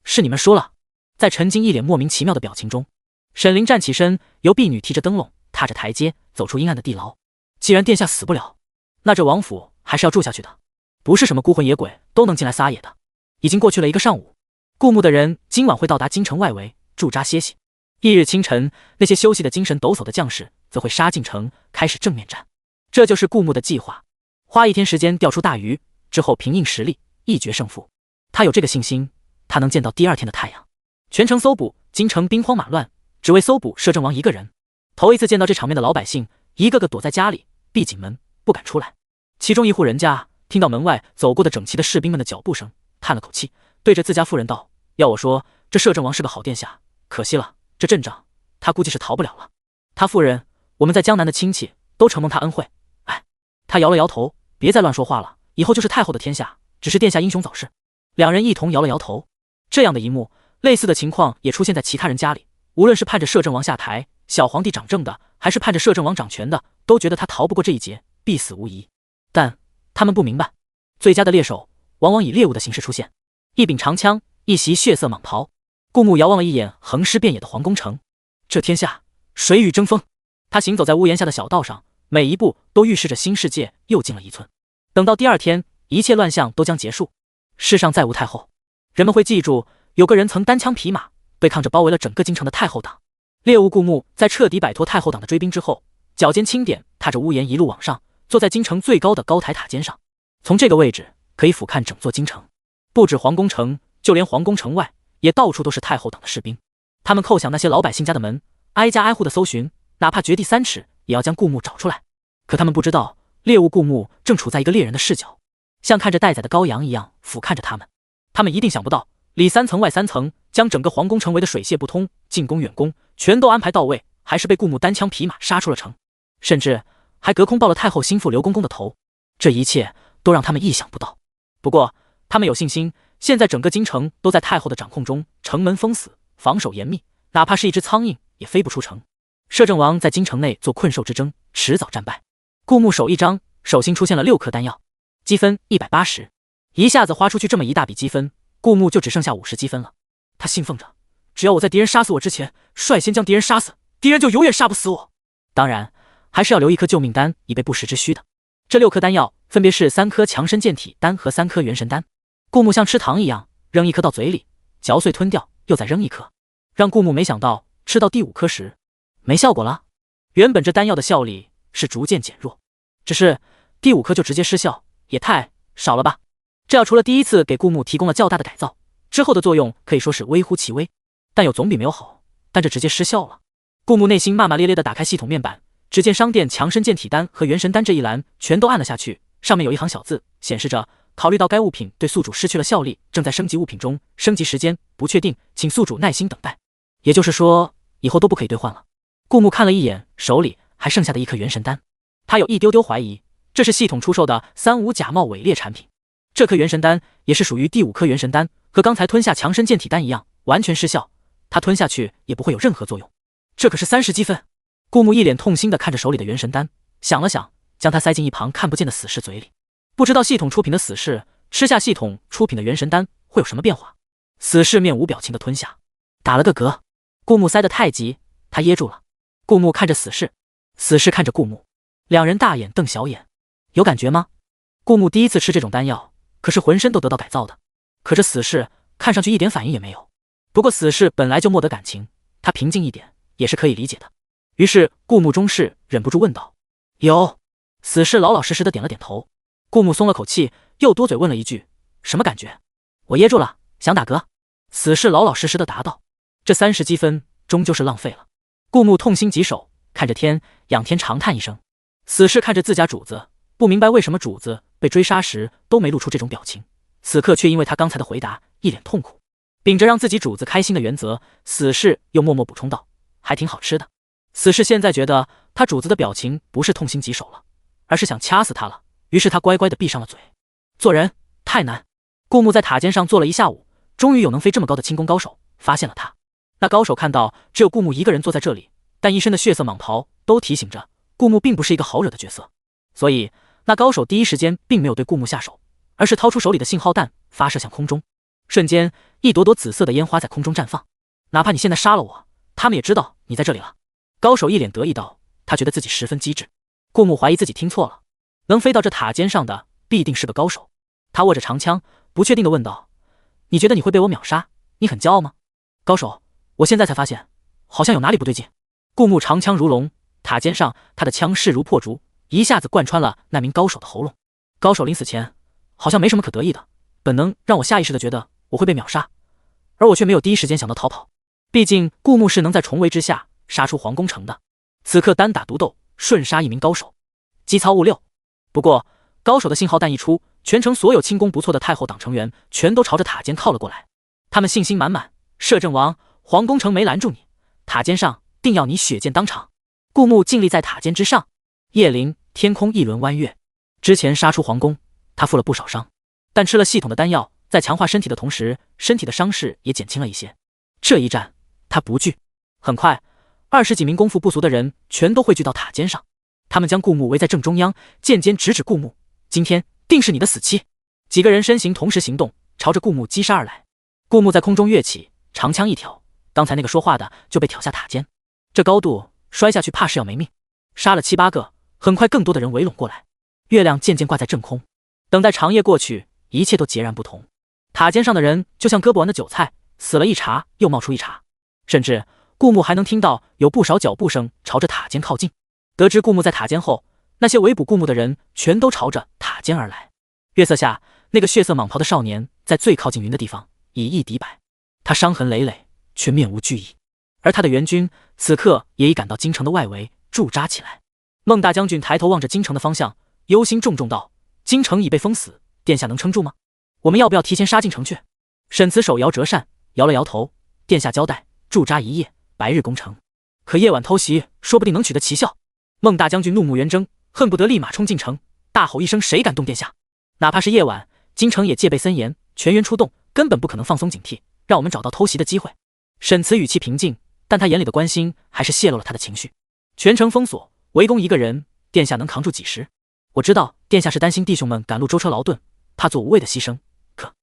是你们输了。在陈经一脸莫名其妙的表情中，沈凌站起身，由婢女提着灯笼，踏着台阶走出阴暗的地牢。既然殿下死不了，那这王府还是要住下去的，不是什么孤魂野鬼都能进来撒野的。已经过去了1个上午，顾木的人今晚会到达京城外围驻扎歇息。翌日清晨，那些休息的精神抖擞的将士则会杀进城，开始正面战。这就是顾木的计划，花1天时间钓出大鱼，之后凭硬实力一决胜负。他有这个信心，他能见到第2天的太阳。全城搜捕，京城兵荒马乱，只为搜捕摄政王1个人。头一次见到这场面的老百姓，一个个躲在家里，闭紧门，不敢出来。其中一户人家听到门外走过的整齐的士兵们的脚步声，叹了口气，对着自家妇人道：“要我说，这摄政王是个好殿下，可惜了，这阵仗他估计是逃不了了。他夫人，我们在江南的亲戚都承蒙他恩惠。哎。”他摇了摇头，别再乱说话了，以后就是太后的天下，只是殿下英雄早逝。2人一同摇了摇头。这样的一幕，类似的情况也出现在其他人家里，无论是盼着摄政王下台，小皇帝掌政的，还是盼着摄政王掌权的，都觉得他逃不过这一劫，必死无疑。但他们不明白，最佳的猎手往往以猎物的形式出现。一柄长枪，一袭血色蟒袍。顾木遥望了一眼横尸遍野的皇宫城，这天下谁与争锋？他行走在屋檐下的小道上，每一步都预示着新世界又近了1寸。等到第2天，一切乱象都将结束，世上再无太后，人们会记住有个人曾单枪匹马对抗着包围了整个京城的太后党。猎物顾木在彻底摆脱太后党的追兵之后，脚尖轻点，踏着屋檐一路往上，坐在京城最高的高台塔尖上，从这个位置可以俯瞰整座京城。不止皇宫城，就连皇宫城外也到处都是太后党的士兵，他们叩响那些老百姓家的门，挨家挨户的搜寻，哪怕掘地3尺也要将顾木找出来。可他们不知道，猎物顾木正处在一个猎人的视角，像看着待宰的羔羊一样俯瞰着他们。他们一定想不到，里3层外3层，将整个皇宫城围得水泄不通，近攻远攻全都安排到位，还是被顾木单枪匹马杀出了城，甚至还隔空爆了太后心腹刘公公的头。这一切都让他们意想不到。不过他们有信心，现在整个京城都在太后的掌控中，城门封死，防守严密，哪怕是一只苍蝇也飞不出城。摄政王在京城内做困兽之争，迟早战败。顾木手一张，手心出现了6颗丹药，积分180，一下子花出去这么一大笔积分，顾木就只剩下50积分了。他兴奋着，只要我在敌人杀死我之前率先将敌人杀死，敌人就永远杀不死我。当然还是要留1颗救命丹，以备不时之需的。这6颗丹药分别是3颗强身健体丹和3颗元神丹。顾木像吃糖一样扔1颗到嘴里，嚼碎吞掉，又再扔1颗。让顾木没想到，吃到第5颗时没效果了。原本这丹药的效力是逐渐减弱，只是第5颗就直接失效，也太少了吧。这药除了第一次给顾木提供了较大的改造，之后的作用可以说是微乎其微，但有总比没有好。但这直接失效了。顾木内心骂骂咧咧地打开系统面板，只见商店强身健体丹和元神丹这一栏全都按了下去，上面有一行小字显示着，考虑到该物品对宿主失去了效力，正在升级物品中，升级时间不确定，请宿主耐心等待。也就是说以后都不可以兑换了。顾木看了一眼手里还剩下的1颗元神丹，他有一丢丢怀疑这是系统出售的35假冒伪劣产品。这颗元神丹也是属于第5颗元神丹，和刚才吞下强身健体丹一样，完全失效，他吞下去也不会有任何作用。这可是30积分。顾木一脸痛心地看着手里的元神丹，想了想，将它塞进一旁看不见的死士嘴里。不知道系统出品的死士吃下系统出品的元神丹会有什么变化。死士面无表情地吞下，打了个嗝。顾木塞得太急，他噎住了。顾木看着死士，死士看着顾木，两人大眼瞪小眼。有感觉吗？顾木第一次吃这种丹药，可是浑身都得到改造的，可这死士看上去一点反应也没有。不过死士本来就没得感情，他平静一点也是可以理解的。于是顾木中士忍不住问道：有。死士老老实实的点了点头。顾木松了口气，又多嘴问了一句：什么感觉？我噎住了，想打嗝。死士老老实实的答道。这30积分终究是浪费了。顾木痛心疾首，看着天，仰天长叹一声。死士看着自家主子，不明白为什么主子被追杀时都没露出这种表情，此刻却因为他刚才的回答一脸痛苦。秉着让自己主子开心的原则，死士又默默补充道：还挺好吃的。死士现在觉得他主子的表情不是痛心疾首了，而是想掐死他了，于是他乖乖地闭上了嘴。做人太难。顾木在塔尖上坐了一下午，终于有能飞这么高的轻功高手发现了他。那高手看到只有顾木一个人坐在这里，但一身的血色蟒袍都提醒着顾木并不是一个好惹的角色，所以那高手第一时间并没有对顾木下手，而是掏出手里的信号弹发射向空中。瞬间一朵朵紫色的烟花在空中绽放。哪怕你现在杀了我，他们也知道你在这里了。高手一脸得意道，他觉得自己十分机智。顾木怀疑自己听错了，能飞到这塔尖上的必定是个高手。他握着长枪，不确定地问道：你觉得你会被我秒杀？你很骄傲吗？高手，我现在才发现好像有哪里不对劲。顾木长枪如龙，塔尖上他的枪势如破竹，一下子贯穿了那名高手的喉咙。高手临死前好像没什么可得意的，本能让我下意识地觉得我会被秒杀，而我却没有第一时间想到逃跑。毕竟顾木是能在重围之下杀出皇宫城的，此刻单打独斗瞬杀一名高手，机操物六。不过高手的信号弹一出，全城所有轻功不错的太后党成员全都朝着塔尖靠了过来。他们信心满满：摄政王，皇宫城没拦住你，塔尖上定要你血溅当场。顾木静立在塔尖之上，夜临天空一轮弯月。之前杀出皇宫，他负了不少伤，但吃了系统的丹药，在强化身体的同时，身体的伤势也减轻了一些。这一战他不惧。很快20几名功夫不俗的人全都汇聚到塔尖上，他们将顾木围在正中央，剑尖直指顾木：今天定是你的死期。几个人身形同时行动，朝着顾木击杀而来。顾木在空中跃起，长枪一挑，刚才那个说话的就被挑下塔尖，这高度摔下去怕是要没命。杀了7、8个，很快更多的人围拢过来。月亮渐渐挂在正空，等待长夜过去，一切都截然不同。塔尖上的人就像割不完的韭菜，死了一茬又冒出一茬，甚至顾木还能听到有不少脚步声朝着塔尖靠近。得知顾木在塔尖后，那些围捕顾木的人全都朝着塔尖而来。月色下，那个血色蟒袍的少年在最靠近云的地方以一敌百，他伤痕累累，却面无惧意。而他的援军此刻也已赶到京城的外围驻扎起来。孟大将军抬头望着京城的方向，忧心忡忡道：“京城已被封死，殿下能撑住吗？我们要不要提前杀进城去？”沈慈手摇折扇，摇了摇头：“殿下交代，驻扎一夜，白日攻城。可夜晚偷袭，说不定能取得奇效。”孟大将军怒目圆睁，恨不得立马冲进城，大吼一声：“谁敢动殿下！”哪怕是夜晚，京城也戒备森严，全员出动，根本不可能放松警惕，让我们找到偷袭的机会。沈慈语气平静，但他眼里的关心还是泄露了他的情绪。全城封锁，围攻一个人，殿下能扛住几时？我知道殿下是担心弟兄们赶路舟车劳顿，怕做无谓的牺牲，可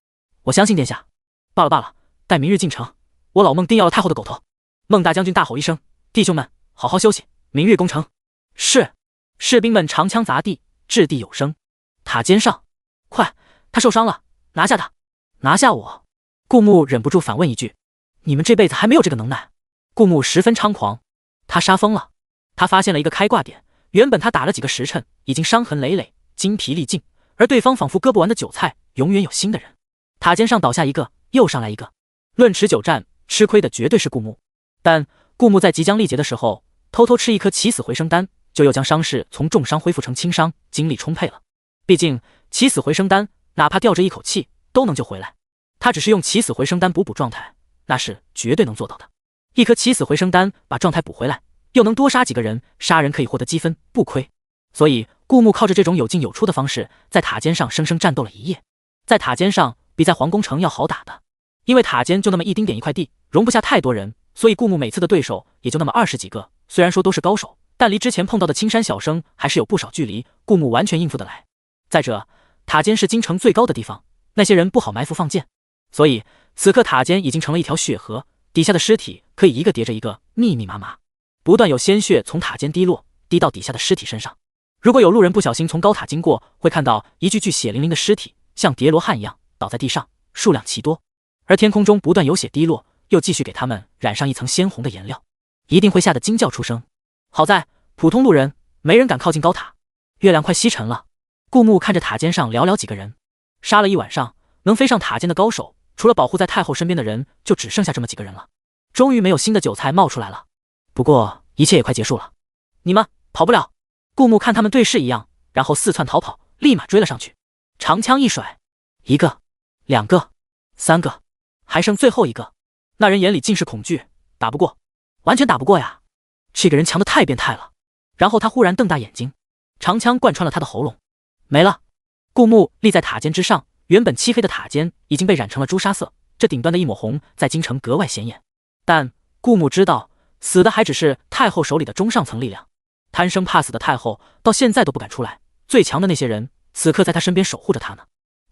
我相信殿下。罢了罢了，待明日进城，我老孟定要了太后的狗头。孟大将军大吼一声：“弟兄们，好好休息，明日攻城。”是。士兵们长枪砸地，掷地有声。塔尖上，快，他受伤了，拿下他，拿下我！顾木忍不住反问一句：“你们这辈子还没有这个能耐？”顾木十分猖狂，他杀疯了。他发现了一个开挂点，原本他打了几个时辰，已经伤痕累累，精疲力尽，而对方仿佛割不完的韭菜，永远有新的人。塔尖上倒下一个，又上来一个。论持久战，吃亏的绝对是顾木。但顾木在即将力竭的时候，偷偷吃一颗起死回生丹，就又将伤势从重伤恢复成轻伤，精力充沛了。毕竟起死回生丹哪怕吊着一口气都能救回来，他只是用起死回生丹补状态，那是绝对能做到的。一颗起死回生丹把状态补回来，又能多杀几个人，杀人可以获得积分，不亏。所以顾木靠着这种有进有出的方式，在塔尖上生生战斗了一夜。在塔尖上比在皇宫城要好打的，因为塔尖就那么一丁点一块地，容不下太多人，所以顾木每次的对手也就那么20几个。虽然说都是高手，但离之前碰到的青山小生还是有不少距离，顾木完全应付得来。再者，塔尖是京城最高的地方，那些人不好埋伏放箭，所以此刻塔尖已经成了一条血河，底下的尸体可以一个叠着一个，密密麻麻，不断有鲜血从塔尖滴落，滴到底下的尸体身上。如果有路人不小心从高塔经过，会看到一具具血淋淋的尸体像叠罗汉一样倒在地上，数量奇多。而天空中不断有血滴落，又继续给他们染上一层鲜红的颜料，一定会吓得惊叫出声。好在普通路人没人敢靠近高塔。月亮快西沉了，顾木看着塔尖上寥寥几个人，杀了一晚上，能飞上塔尖的高手，除了保护在太后身边的人，就只剩下这么几个人了。终于没有新的韭菜冒出来了，不过一切也快结束了。你们跑不了！顾木看他们对视一样，然后4窜逃跑，立马追了上去，长枪一甩，一个、2个、3个，还剩最后一个。那人眼里尽是恐惧，打不过，完全打不过呀！这个人强得太变态了。然后他忽然瞪大眼睛，长枪贯穿了他的喉咙，没了。顾木立在塔尖之上，原本漆黑的塔尖已经被染成了朱砂色，这顶端的一抹红在京城格外显眼。但顾木知道，死的还只是太后手里的中上层力量，贪生怕死的太后到现在都不敢出来，最强的那些人此刻在他身边守护着他呢。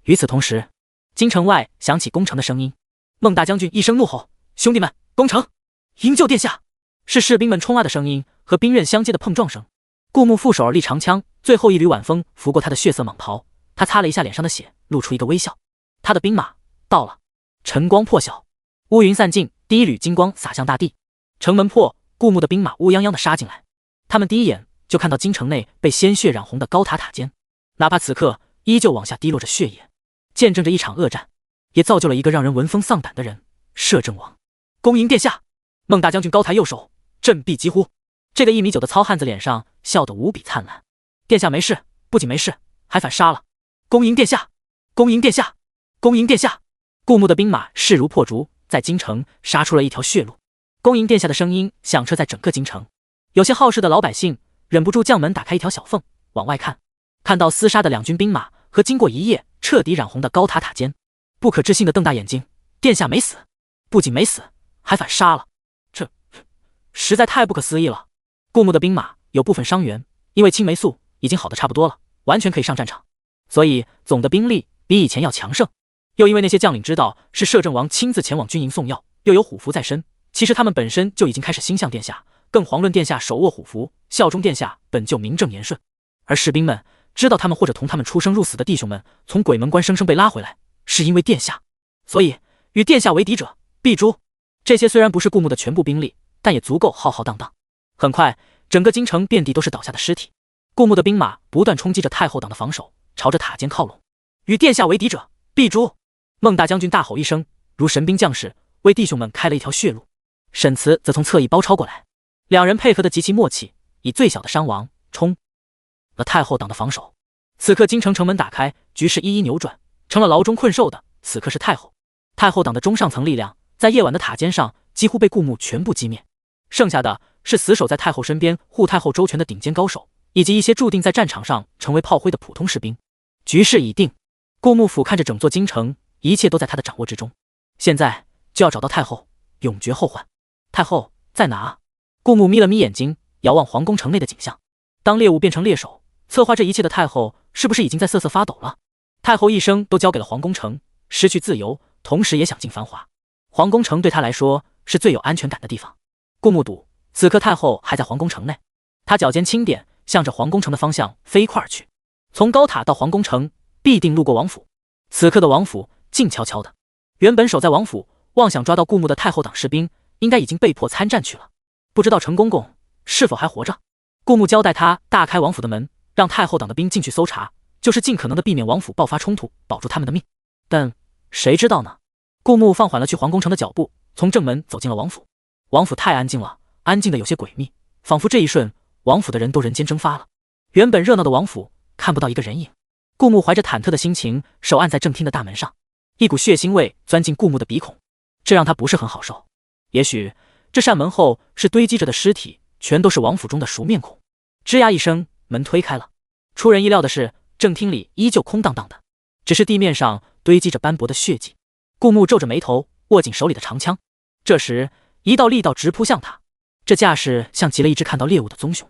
与此同时，京城外响起攻城的声音，孟大将军一声怒吼：“兄弟们，攻城！营救殿下！”是士兵们冲啊的声音和兵刃相接的碰撞声。顾木负手而立长枪，最后一缕晚风拂过他的血色蟒袍，他擦了一下脸上的血，露出一个微笑。他的兵马到了，晨光破晓，乌云散尽，第一缕金光洒向大地。城门破，顾木的兵马乌泱泱地杀进来。他们第一眼就看到京城内被鲜血染红的高塔塔尖，哪怕此刻依旧往下滴落着血液，见证着一场恶战，也造就了一个让人闻风丧胆的人——摄政王。恭迎殿下！孟大将军高抬右手，振臂疾呼。这个1米9的糙汉子脸上笑得无比灿烂。殿下没事，不仅没事，还反杀了！恭迎殿下！恭迎殿下！恭迎殿下！顾木的兵马势如破竹，在京城杀出了一条血路。恭迎殿下的声音响彻在整个京城。有些好事的老百姓忍不住将门打开一条小缝，往外看，看到厮杀的2军兵马和经过一夜彻底染红的高塔塔尖，不可置信的瞪大眼睛：殿下没死，不仅没死，还反杀了！这实在太不可思议了。顾木的兵马有部分伤员，因为青霉素已经好的差不多了，完全可以上战场，所以总的兵力比以前要强盛。又因为那些将领知道是摄政王亲自前往军营送药，又有虎符在身，其实他们本身就已经开始心向殿下，更遑论殿下手握虎符，效忠殿下本就名正言顺。而士兵们知道他们或者同他们出生入死的弟兄们从鬼门关生生被拉回来，是因为殿下，所以与殿下为敌者必诛。这些虽然不是顾木的全部兵力，但也足够浩浩荡荡。很快，整个京城遍地都是倒下的尸体。顾牧的兵马不断冲击着太后党的防守，朝着塔尖靠拢。与殿下为敌者，必诛！孟大将军大吼一声，如神兵将士，为弟兄们开了一条血路。沈慈则从侧翼包抄过来，两人配合得极其默契，以最小的伤亡冲了太后党的防守。此刻京城城门打开，局势一一扭转，成了牢中困兽的此刻是太后。太后党的中上层力量在夜晚的塔尖上几乎被顾牧全部击灭，剩下的是死守在太后身边护太后周全的顶尖高手，以及一些注定在战场上成为炮灰的普通士兵。局势已定，顾牧俯瞰着整座京城，一切都在他的掌握之中。现在就要找到太后，永绝后患。太后在哪？顾牧眯了眯眼睛，遥望皇宫城内的景象。当猎物变成猎手，策划这一切的太后是不是已经在瑟瑟发抖了？太后一生都交给了皇宫城，失去自由，同时也享尽繁华。皇宫城对他来说是最有安全感的地方。顾牧赌，此刻太后还在皇宫城内。他脚尖轻点，向着皇宫城的方向飞快而去。从高塔到皇宫城，必定路过王府。此刻的王府静悄悄的，原本守在王府妄想抓到顾牧的太后党士兵，应该已经被迫参战去了。不知道程公公是否还活着？顾牧交代他大开王府的门，让太后党的兵进去搜查，就是尽可能的避免王府爆发冲突，保住他们的命。但谁知道呢？顾牧放缓了去皇宫城的脚步，从正门走进了王府。王府太安静了，安静的有些诡秘，仿佛这一瞬王府的人都人间蒸发了。原本热闹的王府看不到一个人影。顾牧怀着忐忑的心情，手按在正厅的大门上，一股血腥味钻进顾牧的鼻孔，这让他不是很好受。也许这扇门后是堆积着的尸体，全都是王府中的熟面孔。吱呀一声，门推开了。出人意料的是，正厅里依旧空荡荡的，只是地面上堆积着斑驳的血迹。顾牧皱着眉头，握紧手里的长枪。这时一道力道直扑向他，这架势像极了一只看到猎物的棕熊。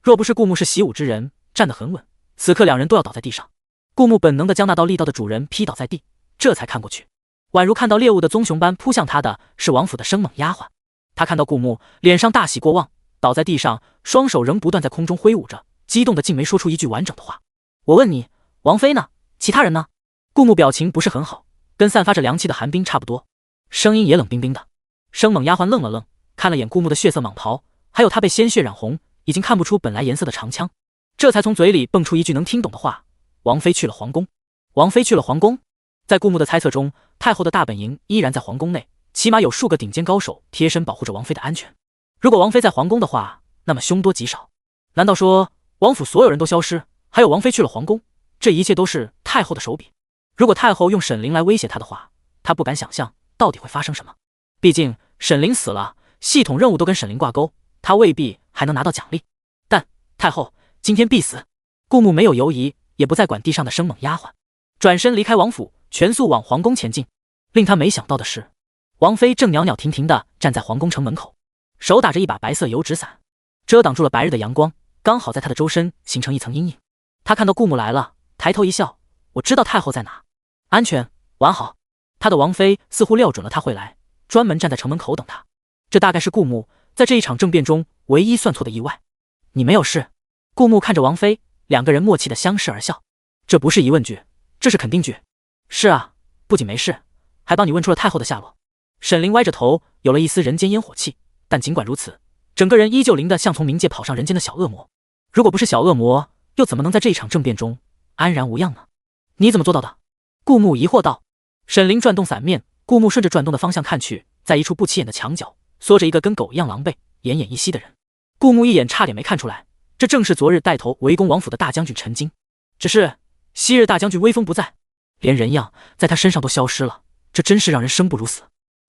若不是顾牧是习武之人，站得很稳，此刻两人都要倒在地上。顾牧本能地将那道力道的主人劈倒在地，这才看过去，宛如看到猎物的棕熊般扑向他的是王府的生猛丫鬟。他看到顾牧，脸上大喜过望，倒在地上，双手仍不断在空中挥舞着，激动的竟没说出一句完整的话。我问你，王妃呢？其他人呢？顾牧表情不是很好，跟散发着凉气的寒冰差不多，声音也冷冰冰的。生猛丫鬟愣了愣，看了眼顾牧的血色蟒袍，还有他被鲜血染红，已经看不出本来颜色的长枪，这才从嘴里蹦出一句能听懂的话：王妃去了皇宫。王妃去了皇宫。在顾牧的猜测中，太后的大本营依然在皇宫内，起码有数个顶尖高手贴身保护着王妃的安全。如果王妃在皇宫的话，那么凶多吉少。难道说王府所有人都消失，还有王妃去了皇宫？这一切都是太后的手笔。如果太后用沈凌来威胁他的话，他不敢想象到底会发生什么。毕竟沈凌死了，系统任务都跟沈凌挂钩，他未必还能拿到奖励。但太后今天必死。顾牧没有犹疑，也不再管地上的生猛丫鬟，转身离开王府，全速往皇宫前进。令他没想到的是，王妃正袅袅婷婷地站在皇宫城门口，手打着一把白色油纸伞，遮挡住了白日的阳光，刚好在她的周身形成一层阴影。她看到顾牧来了，抬头一笑：我知道太后在哪，安全完好。他的王妃似乎料准了他会来，专门站在城门口等他。这大概是顾牧在这一场政变中唯一算错的意外。你没有事？顾牧看着王妃，两个人默契地相视而笑。这不是疑问句，这是肯定句。是啊，不仅没事，还帮你问出了太后的下落。沈凌歪着头，有了一丝人间烟火气，但尽管如此，整个人依旧灵得像从冥界跑上人间的小恶魔。如果不是小恶魔，又怎么能在这一场政变中安然无恙呢？你怎么做到的？顾牧疑惑道。沈凌转动伞面，顾牧顺着转动的方向看去，在一处不起眼的墙角缩着一个跟狗一样狼狈、奄奄一息的人。顾牧一眼差点没看出来，这正是昨日带头围攻王府的大将军陈经。只是昔日大将军威风不在，连人样在他身上都消失了，这真是让人生不如死。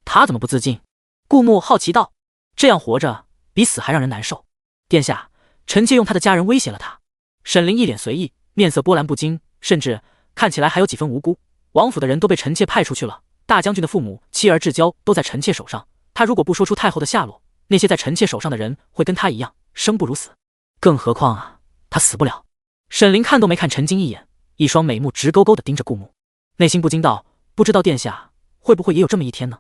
他怎么不自尽？顾牧好奇道。这样活着比死还让人难受。殿下，臣妾用他的家人威胁了他。沈凌一脸随意，面色波澜不惊，甚至看起来还有几分无辜。王府的人都被臣妾派出去了，大将军的父母、妻儿至交都在臣妾手上，他如果不说出太后的下落，那些在臣妾手上的人会跟他一样生不如死。更何况啊，他死不了。沈凌看都没看陈经一眼，一双美目直勾勾地盯着顾牧，内心不禁道：不知道殿下会不会也有这么一天呢？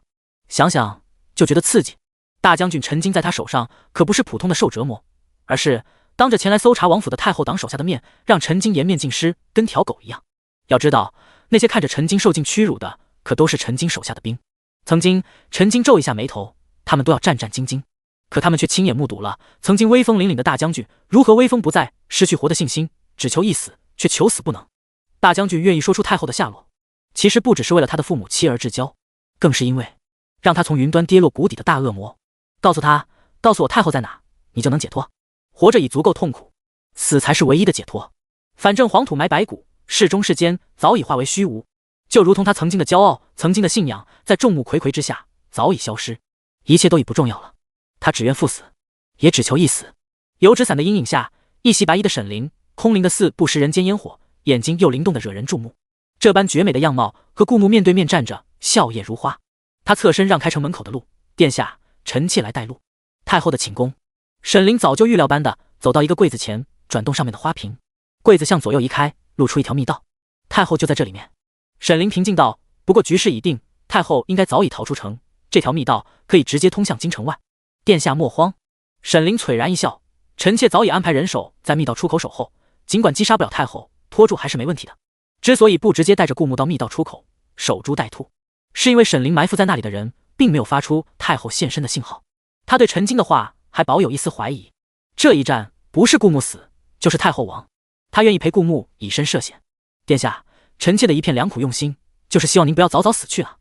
想想就觉得刺激。大将军陈经在他手上可不是普通的受折磨，而是当着前来搜查王府的太后党手下的面，让陈经颜面尽失，跟条狗一样。要知道，那些看着陈经受尽屈辱的，可都是陈经手下的兵。曾经陈经皱一下眉头，他们都要战战兢兢。可他们却亲眼目睹了曾经威风凛凛的大将军如何威风不再，失去活的信心，只求一死，却求死不能。大将军愿意说出太后的下落，其实不只是为了他的父母妻儿之交，更是因为让他从云端跌落谷底的大恶魔，告诉我太后在哪，你就能解脱。活着已足够痛苦，死才是唯一的解脱。反正黄土埋白骨，世中世间早已化为虚无，就如同他曾经的骄傲，曾经的信仰，在众目睽睽之下早已消失，一切都已不重要了。他只愿赴死，也只求一死。油纸伞的阴影下，一袭白衣的沈凌，空灵的似不食人间烟火，眼睛又灵动的惹人注目。这般绝美的样貌和顾木面对面站着，笑靥如花。他侧身让开城门口的路，殿下，臣妾来带路。太后的寝宫。沈凌早就预料般的走到一个柜子前，转动上面的花瓶，柜子向左右移开，露出一条密道。太后就在这里面。沈凌平静道：不过局势已定，太后应该早已逃出城，这条密道可以直接通向京城外。殿下莫慌。沈凌璀然一笑，臣妾早已安排人手在密道出口守候，尽管击杀不了太后，拖住还是没问题的。之所以不直接带着顾木到密道出口守株待兔，是因为沈凌埋伏在那里的人并没有发出太后现身的信号。他对陈经的话还保有一丝怀疑，这一战不是顾木死，就是太后亡，他愿意陪顾木以身涉险。殿下，臣妾的一片良苦用心，就是希望您不要早早死去啊。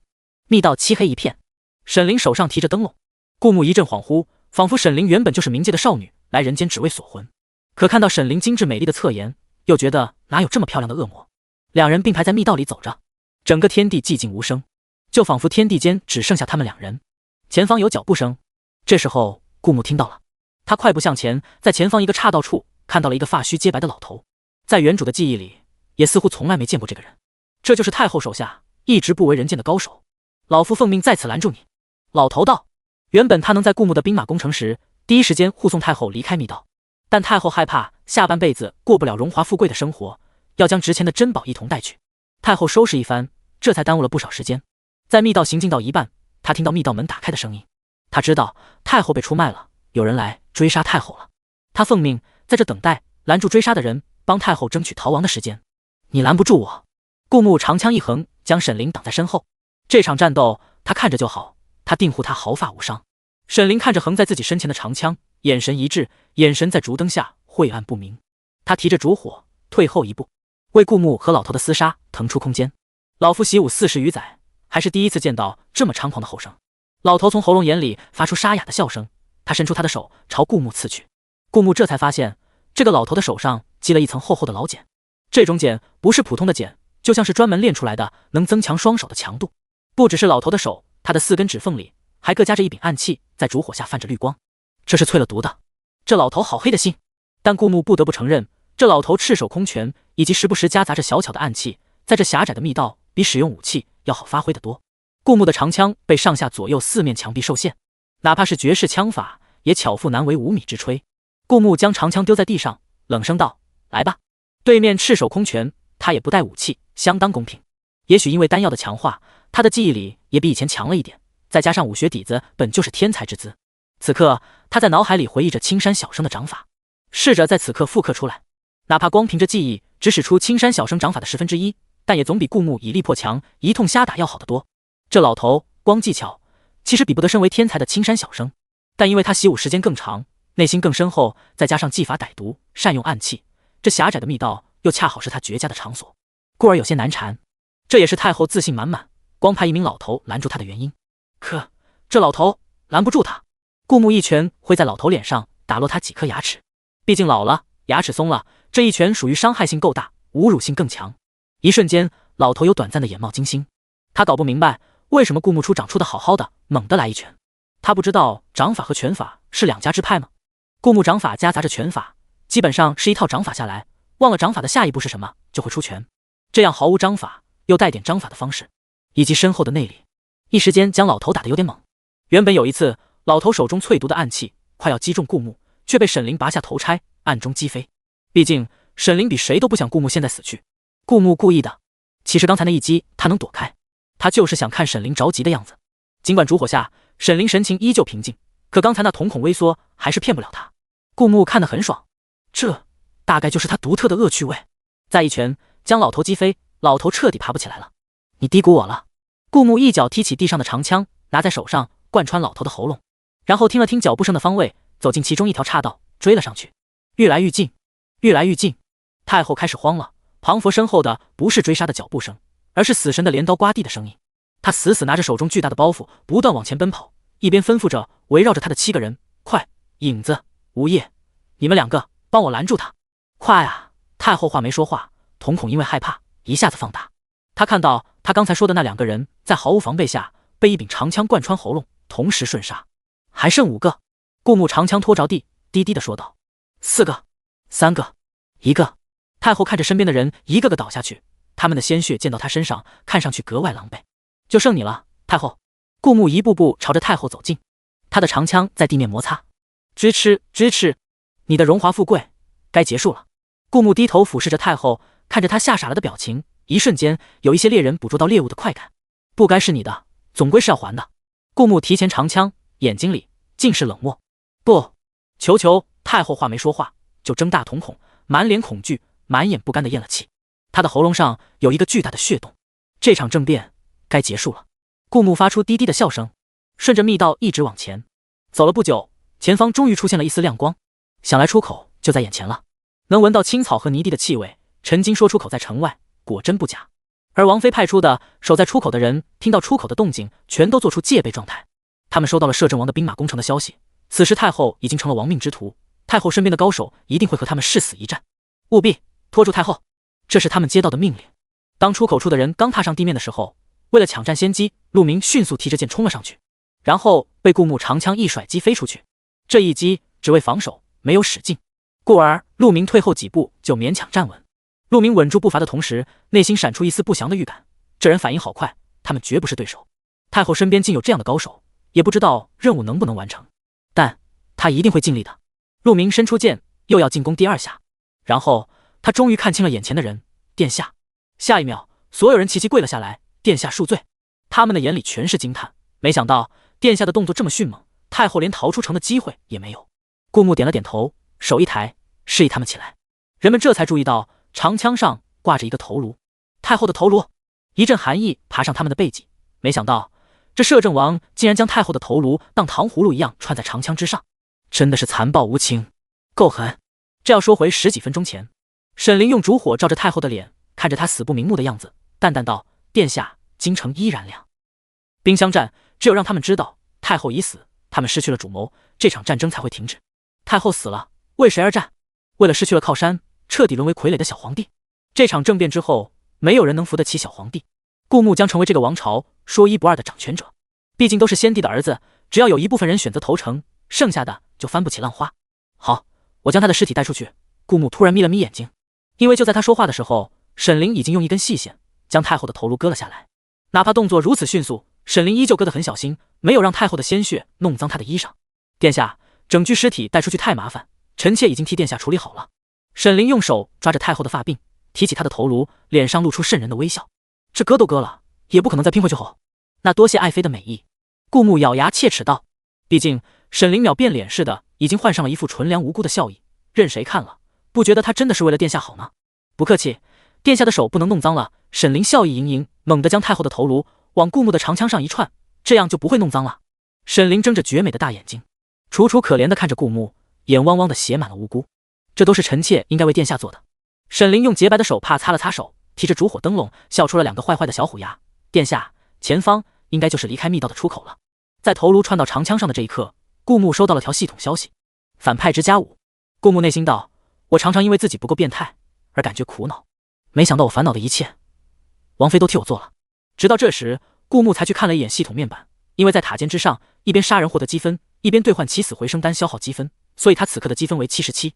密道漆黑一片，沈凌手上提着灯笼。顾木一阵恍惚，仿佛沈凌原本就是冥界的少女，来人间只为锁魂。可看到沈凌精致美丽的侧颜，又觉得哪有这么漂亮的恶魔。两人并排在密道里走着，整个天地寂静无声，就仿佛天地间只剩下他们两人。前方有脚步声，这时候顾木听到了，他快步向前，在前方一个岔道处看到了一个发须皆白的老头，在原主的记忆里也似乎从来没见过这个人。这就是太后手下一直不为人见的高手。老夫奉命在此拦住你。老头道。原本他能在顾木的兵马攻城时第一时间护送太后离开密道，但太后害怕下半辈子过不了荣华富贵的生活，要将值钱的珍宝一同带去。太后收拾一番，这才耽误了不少时间。在密道行进到一半，他听到密道门打开的声音，他知道太后被出卖了，有人来追杀太后了。他奉命在这等待，拦住追杀的人，帮太后争取逃亡的时间。你拦不住我。顾木长枪一横，将沈凌挡在身后。这场战斗他看着就好，他定护他毫发无伤。沈凌看着横在自己身前的长枪，眼神一致，眼神在烛灯下晦暗不明。他提着烛火退后一步，为顾木和老头的厮杀腾出空间。老夫习武40余载，还是第一次见到这么猖狂的吼声。老头从喉咙眼里发出沙哑的笑声，他伸出他的手朝顾木刺去。顾木这才发现，这个老头的手上积了一层厚厚的老茧。这种茧不是普通的茧，就像是专门练出来的，能增强双手的强度。不只是老头的手，他的4根指缝里还各夹着一柄暗器，在烛火下泛着绿光，这是淬了毒的。这老头好黑的心。但顾木不得不承认，这老头赤手空拳以及时不时夹杂着小巧的暗器，在这狭窄的密道比使用武器要好发挥得多。顾木的长枪被上下左右4面墙壁受限，哪怕是绝世枪法也巧妇难为无米之炊。顾木将长枪丢在地上，冷声道：来吧。对面赤手空拳，他也不带武器，相当公平。也许因为丹药的强化，他的记忆力也比以前强了一点，再加上武学底子本就是天才之资。此刻他在脑海里回忆着青山小生的掌法，试着在此刻复刻出来。哪怕光凭着记忆只使出青山小生掌法的1/10，但也总比顾木以力破强一通瞎打要好得多。这老头光技巧其实比不得身为天才的青山小生，但因为他习武时间更长，内心更深厚，再加上技法歹毒，善用暗器，这狭窄的密道又恰好是他绝佳的场所，故而有些难缠。这也是太后自信满满，光派一名老头拦住他的原因。可这老头拦不住他。顾木一拳挥在老头脸上，打落他几颗牙齿。毕竟老了，牙齿松了，这一拳属于伤害性够大，侮辱性更强。一瞬间，老头有短暂的眼冒金星。他搞不明白为什么顾木出掌出的好好的，猛地来一拳。他不知道掌法和拳法是两家之派吗？顾木掌法夹杂着拳法，基本上是一套掌法下来，忘了掌法的下一步是什么，就会出拳。这样毫无章法又带点章法的方式，以及深厚的内力，一时间将老头打得有点猛。原本有一次，老头手中淬毒的暗器快要击中顾木，却被沈凌拔下头钗，暗中击飞。毕竟沈凌比谁都不想顾木现在死去。顾木故意的，其实刚才那一击他能躲开，他就是想看沈凌着急的样子。尽管烛火下沈凌神情依旧平静，可刚才那瞳孔微缩还是骗不了他。顾木看得很爽，这大概就是他独特的恶趣味。再一拳将老头击飞，老头彻底爬不起来了。你低估我了。顾木一脚踢起地上的长枪，拿在手上贯穿老头的喉咙，然后听了听脚步声的方位，走进其中一条岔道，追了上去。越来越近，越来越近，太后开始慌了。庞佛身后的不是追杀的脚步声，而是死神的镰刀刮地的声音。他死死拿着手中巨大的包袱，不断往前奔跑，一边吩咐着围绕着他的7个人：“快，影子、无叶，你们2个帮我拦住他！快啊！”太后话没说话，瞳孔因为害怕一下子放大。他看到他刚才说的那2个人在毫无防备下被一柄长枪贯穿喉咙，同时瞬杀。还剩5个。顾木长枪拖着地，低低的说道：“4个，3个，1个。”太后看着身边的人一个个倒下去，他们的鲜血溅到他身上，看上去格外狼狈。就剩你了，太后。顾木一步步朝着太后走近，他的长枪在地面摩擦。支持，支持，你的荣华富贵该结束了。顾木低头俯视着太后，看着他吓傻了的表情，一瞬间有一些猎人捕捉到猎物的快感。不该是你的，总归是要还的。顾木提前长枪，眼睛里尽是冷漠。不，求求！太后话没说话，就睁大瞳孔，满脸恐惧，满眼不甘的咽了气。他的喉咙上有一个巨大的血洞。这场政变该结束了。顾木发出低低的笑声，顺着密道一直往前。走了不久，前方终于出现了一丝亮光，想来出口就在眼前了。能闻到青草和泥地的气味，陈金说出口在城外，果真不假。而王妃派出的守在出口的人听到出口的动静，全都做出戒备状态。他们收到了摄政王的兵马攻城的消息，此时太后已经成了亡命之徒，太后身边的高手一定会和他们誓死一战，务必拖住太后，这是他们接到的命令。当出口处的人刚踏上地面的时候，为了抢占先机，陆明迅速提着剑冲了上去，然后被顾木长枪一甩击飞出去。这一击只为防守，没有使劲，故而陆明退后几步就勉强站稳。陆明稳住步伐的同时，内心闪出一丝不祥的预感，这人反应好快，他们绝不是对手。太后身边竟有这样的高手，也不知道任务能不能完成，但他一定会尽力的。陆明伸出剑，又要进攻第2下，然后他终于看清了眼前的人，殿下。下一秒，所有人齐齐跪了下来，殿下恕罪。他们的眼里全是惊叹，没想到殿下的动作这么迅猛，太后连逃出城的机会也没有。顾木点了点头，手一抬，示意他们起来。人们这才注意到长枪上挂着一个头颅，太后的头颅。一阵寒意爬上他们的背脊，没想到这摄政王竟然将太后的头颅当糖葫芦一样串在长枪之上，真的是残暴无情，够狠。这要说回10几分钟前，沈凌用烛火照着太后的脸，看着她死不瞑目的样子，淡淡道：“殿下，京城依然亮。兵相战，只有让他们知道太后已死，他们失去了主谋，这场战争才会停止。太后死了，为谁而战？为了失去了靠山，彻底沦为傀儡的小皇帝。这场政变之后，没有人能扶得起小皇帝。顾木将成为这个王朝说一不二的掌权者。毕竟都是先帝的儿子，只要有一部分人选择投诚，剩下的就翻不起浪花。好，我将他的尸体带出去。”顾木突然眯了眯眼睛，因为就在他说话的时候，沈凌已经用一根细线将太后的头颅割了下来。哪怕动作如此迅速，沈凌依旧割得很小心，没有让太后的鲜血弄脏他的衣裳。殿下，整具尸体带出去太麻烦，臣妾已经替殿下处理好了。沈凌用手抓着太后的发鬓，提起她的头颅，脸上露出瘆人的微笑。这割都割了，也不可能再拼回去吼。那多谢爱妃的美意。顾木咬牙切齿道。毕竟沈凌秒变脸似的，已经换上了一副纯良无辜的笑意，任谁看了不觉得他真的是为了殿下好吗？不客气，殿下的手不能弄脏了。沈凌笑意盈盈，猛地将太后的头颅往顾木的长枪上一串，这样就不会弄脏了。沈凌睁着绝美的大眼睛，楚楚可怜地看着顾木，眼汪汪的写满了无辜。这都是臣妾应该为殿下做的。沈凌用洁白的手帕擦了擦手，提着烛火灯笼，笑出了2个坏坏的小虎牙。殿下，前方应该就是离开密道的出口了。在头颅串到长枪上的这一刻，顾木收到了条系统消息：反派之家5。顾木内心道：我常常因为自己不够变态而感觉苦恼，没想到我烦恼的一切，王妃都替我做了。直到这时，顾木才去看了一眼系统面板，因为在塔尖之上，一边杀人获得积分，一边兑换起死回生丹消耗积分，所以他此刻的积分为77。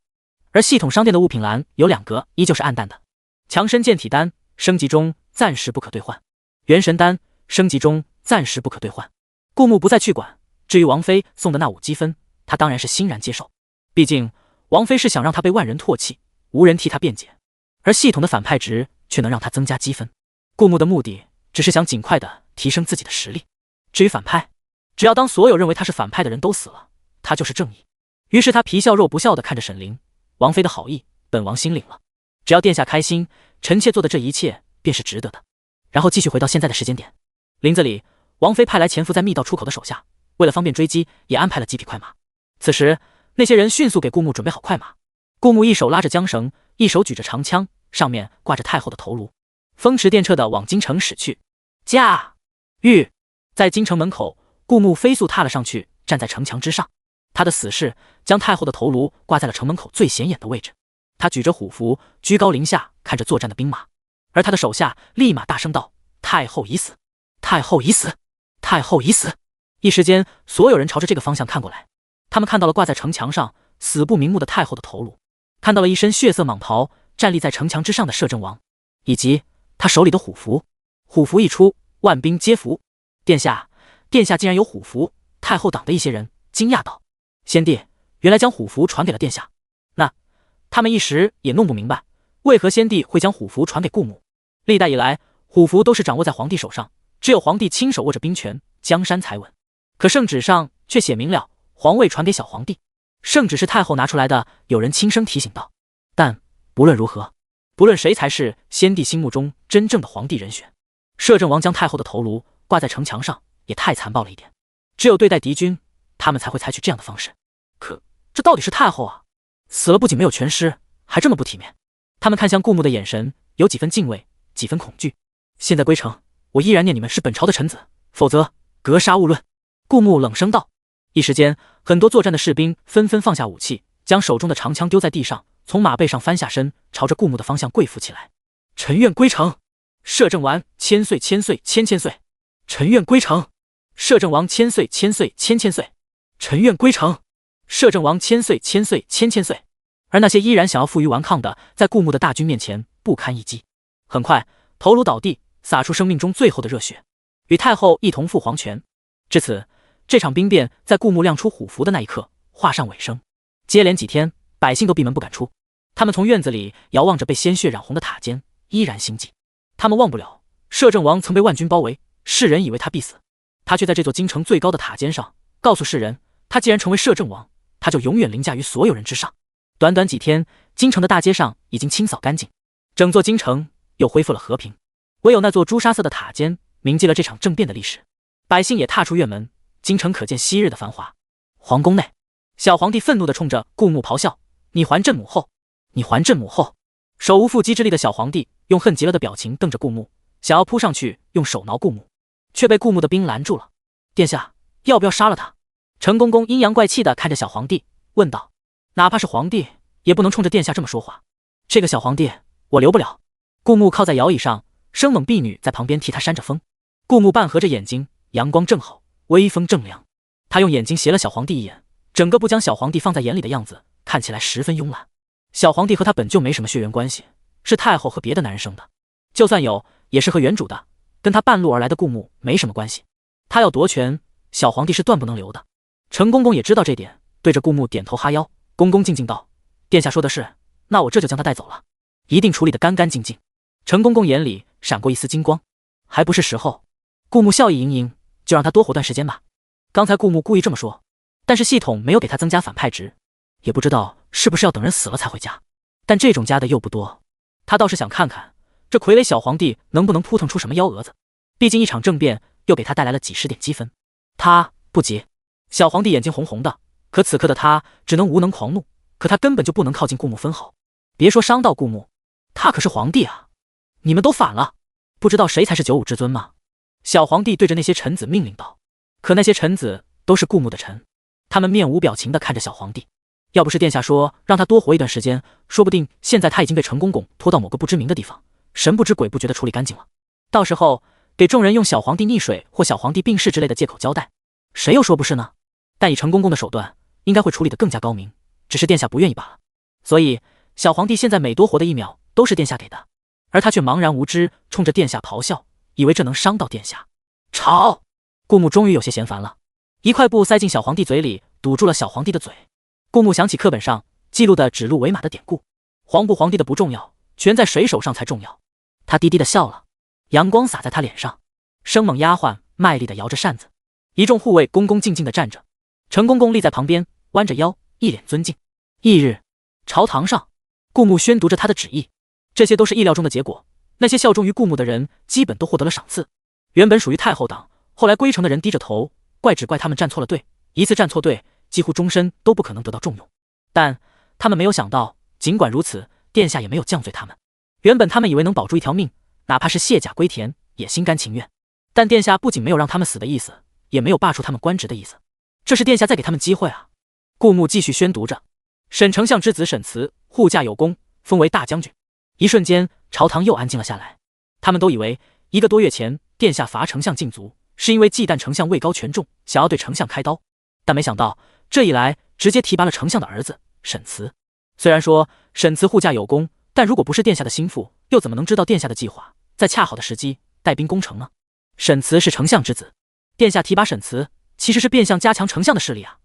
而系统商店的物品栏有2格，依旧是暗淡的：强身健体丹升级中，暂时不可兑换；元神丹升级中，暂时不可兑换。顾木不再去管，至于王妃送的那5积分，他当然是欣然接受。毕竟王妃是想让他被万人唾弃，无人替他辩解，而系统的反派值却能让他增加积分。顾木的目的只是想尽快的提升自己的实力。至于反派，只要当所有认为他是反派的人都死了，他就是正义。于是他皮笑肉不笑的看着沈凌，王妃的好意，本王心领了。只要殿下开心，臣妾做的这一切便是值得的。然后继续回到现在的时间点，林子里，王妃派来潜伏在密道出口的手下，为了方便追击，也安排了几匹快马。此时，那些人迅速给顾木准备好快马。顾木一手拉着缰绳，一手举着长枪，上面挂着太后的头颅，风驰电掣地往京城驶去。驾驭！在京城门口，顾木飞速踏了上去，站在城墙之上。他的死士将太后的头颅挂在了城门口最显眼的位置。他举着虎符，居高临下看着作战的兵马，而他的手下立马大声道：“太后已死！太后已死！太后已死！”一时间，所有人朝着这个方向看过来。他们看到了挂在城墙上死不瞑目的太后的头颅，看到了一身血色蟒袍站立在城墙之上的摄政王，以及他手里的虎符。虎符一出，万兵皆服。殿下，殿下竟然有虎符！太后党的一些人惊讶道：“先帝原来将虎符传给了殿下。”那他们一时也弄不明白，为何先帝会将虎符传给顾木。历代以来，虎符都是掌握在皇帝手上，只有皇帝亲手握着兵权，江山才稳。可圣旨上却写明了，皇位传给小皇帝。圣旨是太后拿出来的，有人轻声提醒道。但不论如何，不论谁才是先帝心目中真正的皇帝人选，摄政王将太后的头颅挂在城墙上，也太残暴了一点。只有对待敌军，他们才会采取这样的方式。可这到底是太后啊，死了不仅没有全尸，还这么不体面。他们看向顾木的眼神有几分敬畏，几分恐惧。现在归城，我依然念你们是本朝的臣子，否则格杀勿论。顾木冷声道。一时间，很多作战的士兵纷纷放下武器，将手中的长枪丢在地上，从马背上翻下身，朝着顾木的方向跪伏起来。臣愿归城。摄政王千岁千岁千千岁。臣愿归城。摄政王千岁千岁千千岁。臣愿归城。摄政王千岁千岁千千岁。而那些依然想要负隅顽抗的，在顾木的大军面前不堪一击。很快，头颅倒地，洒出生命中最后的热血，与太后一同赴黄泉。至此，这场兵变在顾木亮出虎符的那一刻画上尾声。接连几天，百姓都闭门不敢出，他们从院子里遥望着被鲜血染红的塔尖，依然心悸。他们忘不了摄政王曾被万军包围，世人以为他必死，他却在这座京城最高的塔尖上告诉世人，他既然成为摄政王，他就永远凌驾于所有人之上。短短几天，京城的大街上已经清扫干净，整座京城又恢复了和平，唯有那座朱砂色的塔尖铭记了这场政变的历史。百姓也踏出院门，京城可见昔日的繁华。皇宫内，小皇帝愤怒地冲着顾木咆哮：“你还朕母后！你还朕母后！”手无缚鸡之力的小皇帝用恨极了的表情瞪着顾木，想要扑上去用手挠顾木，却被顾木的兵拦住了。殿下，要不要杀了他？陈公公阴阳怪气地看着小皇帝问道。哪怕是皇帝也不能冲着殿下这么说话。这个小皇帝我留不了。顾木靠在摇椅上，生猛婢女在旁边替他扇着风。顾木半合着眼睛，阳光正好，微风正凉。他用眼睛斜了小皇帝一眼，整个不将小皇帝放在眼里的样子，看起来十分慵懒。小皇帝和他本就没什么血缘关系，是太后和别的男人生的，就算有，也是和原主的，跟他半路而来的顾木没什么关系。他要夺权，小皇帝是断不能留的。陈公公也知道这点，对着顾木点头哈腰，恭恭敬敬道：“殿下说的是，那我这就将他带走了，一定处理得干干净净。”陈公公眼里闪过一丝金光，还不是时候。顾木笑意盈盈，就让他多活段时间吧。刚才顾木故意这么说，但是系统没有给他增加反派值，也不知道是不是要等人死了才会加，但这种加的又不多。他倒是想看看这傀儡小皇帝能不能扑腾出什么幺蛾子，毕竟一场政变又给他带来了几十点积分。他不急。小皇帝眼睛红红的，可此刻的他只能无能狂怒，可他根本就不能靠近顾木分毫，别说伤到顾木，他可是皇帝啊！你们都反了，不知道谁才是95至尊吗？小皇帝对着那些臣子命令道。可那些臣子都是顾木的臣，他们面无表情地看着小皇帝。要不是殿下说让他多活一段时间，说不定现在他已经被陈公公拖到某个不知名的地方，神不知鬼不觉地处理干净了。到时候给众人用小皇帝溺水或小皇帝病逝之类的借口交代，谁又说不是呢？但以陈公公的手段，应该会处理得更加高明，只是殿下不愿意罢了。所以小皇帝现在每多活的1秒都是殿下给的，而他却茫然无知，冲着殿下咆哮，以为这能伤到殿下。吵！顾木终于有些嫌烦了，一块布塞进小皇帝嘴里，堵住了小皇帝的嘴。顾木想起课本上记录的指鹿为马的典故，皇不皇帝的不重要，权在谁手上才重要。他低低的笑了，阳光洒在他脸上，生猛丫鬟卖力的摇着扇子，一众护卫恭恭敬敬的站着。陈公公立在旁边，弯着腰，一脸尊敬。翌日，朝堂上，顾木宣读着他的旨意，这些都是意料中的结果。那些效忠于顾木的人，基本都获得了赏赐。原本属于太后党，后来归城的人低着头，只怪他们站错了队，一次站错队，几乎终身都不可能得到重用。但他们没有想到，尽管如此，殿下也没有降罪他们。原本他们以为能保住一条命，哪怕是卸甲归田，也心甘情愿。但殿下不仅没有让他们死的意思，也没有罢黜他们官职的意思，这是殿下在给他们机会啊。顾牧继续宣读着：沈丞相之子沈慈护驾有功，封为大将军。一瞬间，朝堂又安静了下来。他们都以为1个多月前殿下罚丞相禁足，是因为忌惮丞相位高权重，想要对丞相开刀，但没想到这一来直接提拔了丞相的儿子沈慈。虽然说沈慈护驾有功，但如果不是殿下的心腹，又怎么能知道殿下的计划，在恰好的时机带兵攻城呢？沈慈是丞相之子，殿下提拔沈慈，其实是变相加强丞相的势力啊。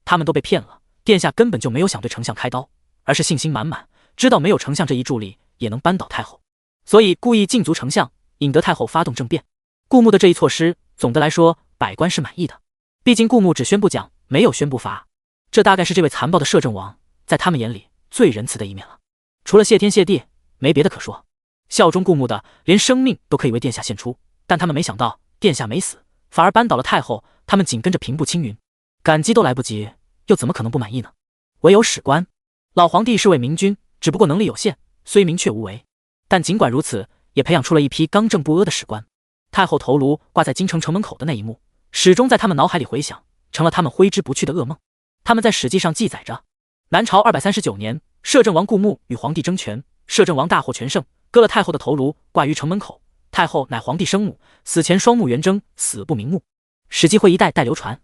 他们都被骗了，殿下根本就没有想对丞相开刀，而是信心满满，知道没有丞相这一助力也能扳倒太后，所以故意禁足丞相，引得太后发动政变。顾牧的这一措施，总的来说百官是满意的，毕竟顾牧只宣布奖，没有宣布罚，这大概是这位残暴的摄政王在他们眼里最仁慈的一面了。除了谢天谢地，没别的可说。效忠顾牧的，连生命都可以为殿下献出，但他们没想到殿下没死，反而扳倒了太后，他们紧跟着平步青云，感激都来不及，又怎么可能不满意呢？唯有史官，老皇帝是位明君，只不过能力有限，虽明却无为，但尽管如此，也培养出了一批刚正不阿的史官。太后头颅挂在京城城门口的那一幕，始终在他们脑海里回响，成了他们挥之不去的噩梦。他们在史记上记载着：南朝239年，摄政王顾牧与皇帝争权，摄政王大获全胜，割了太后的头颅，挂于城门口。太后乃皇帝生母，死前双目圆睁，死不瞑目。史记会一代代流传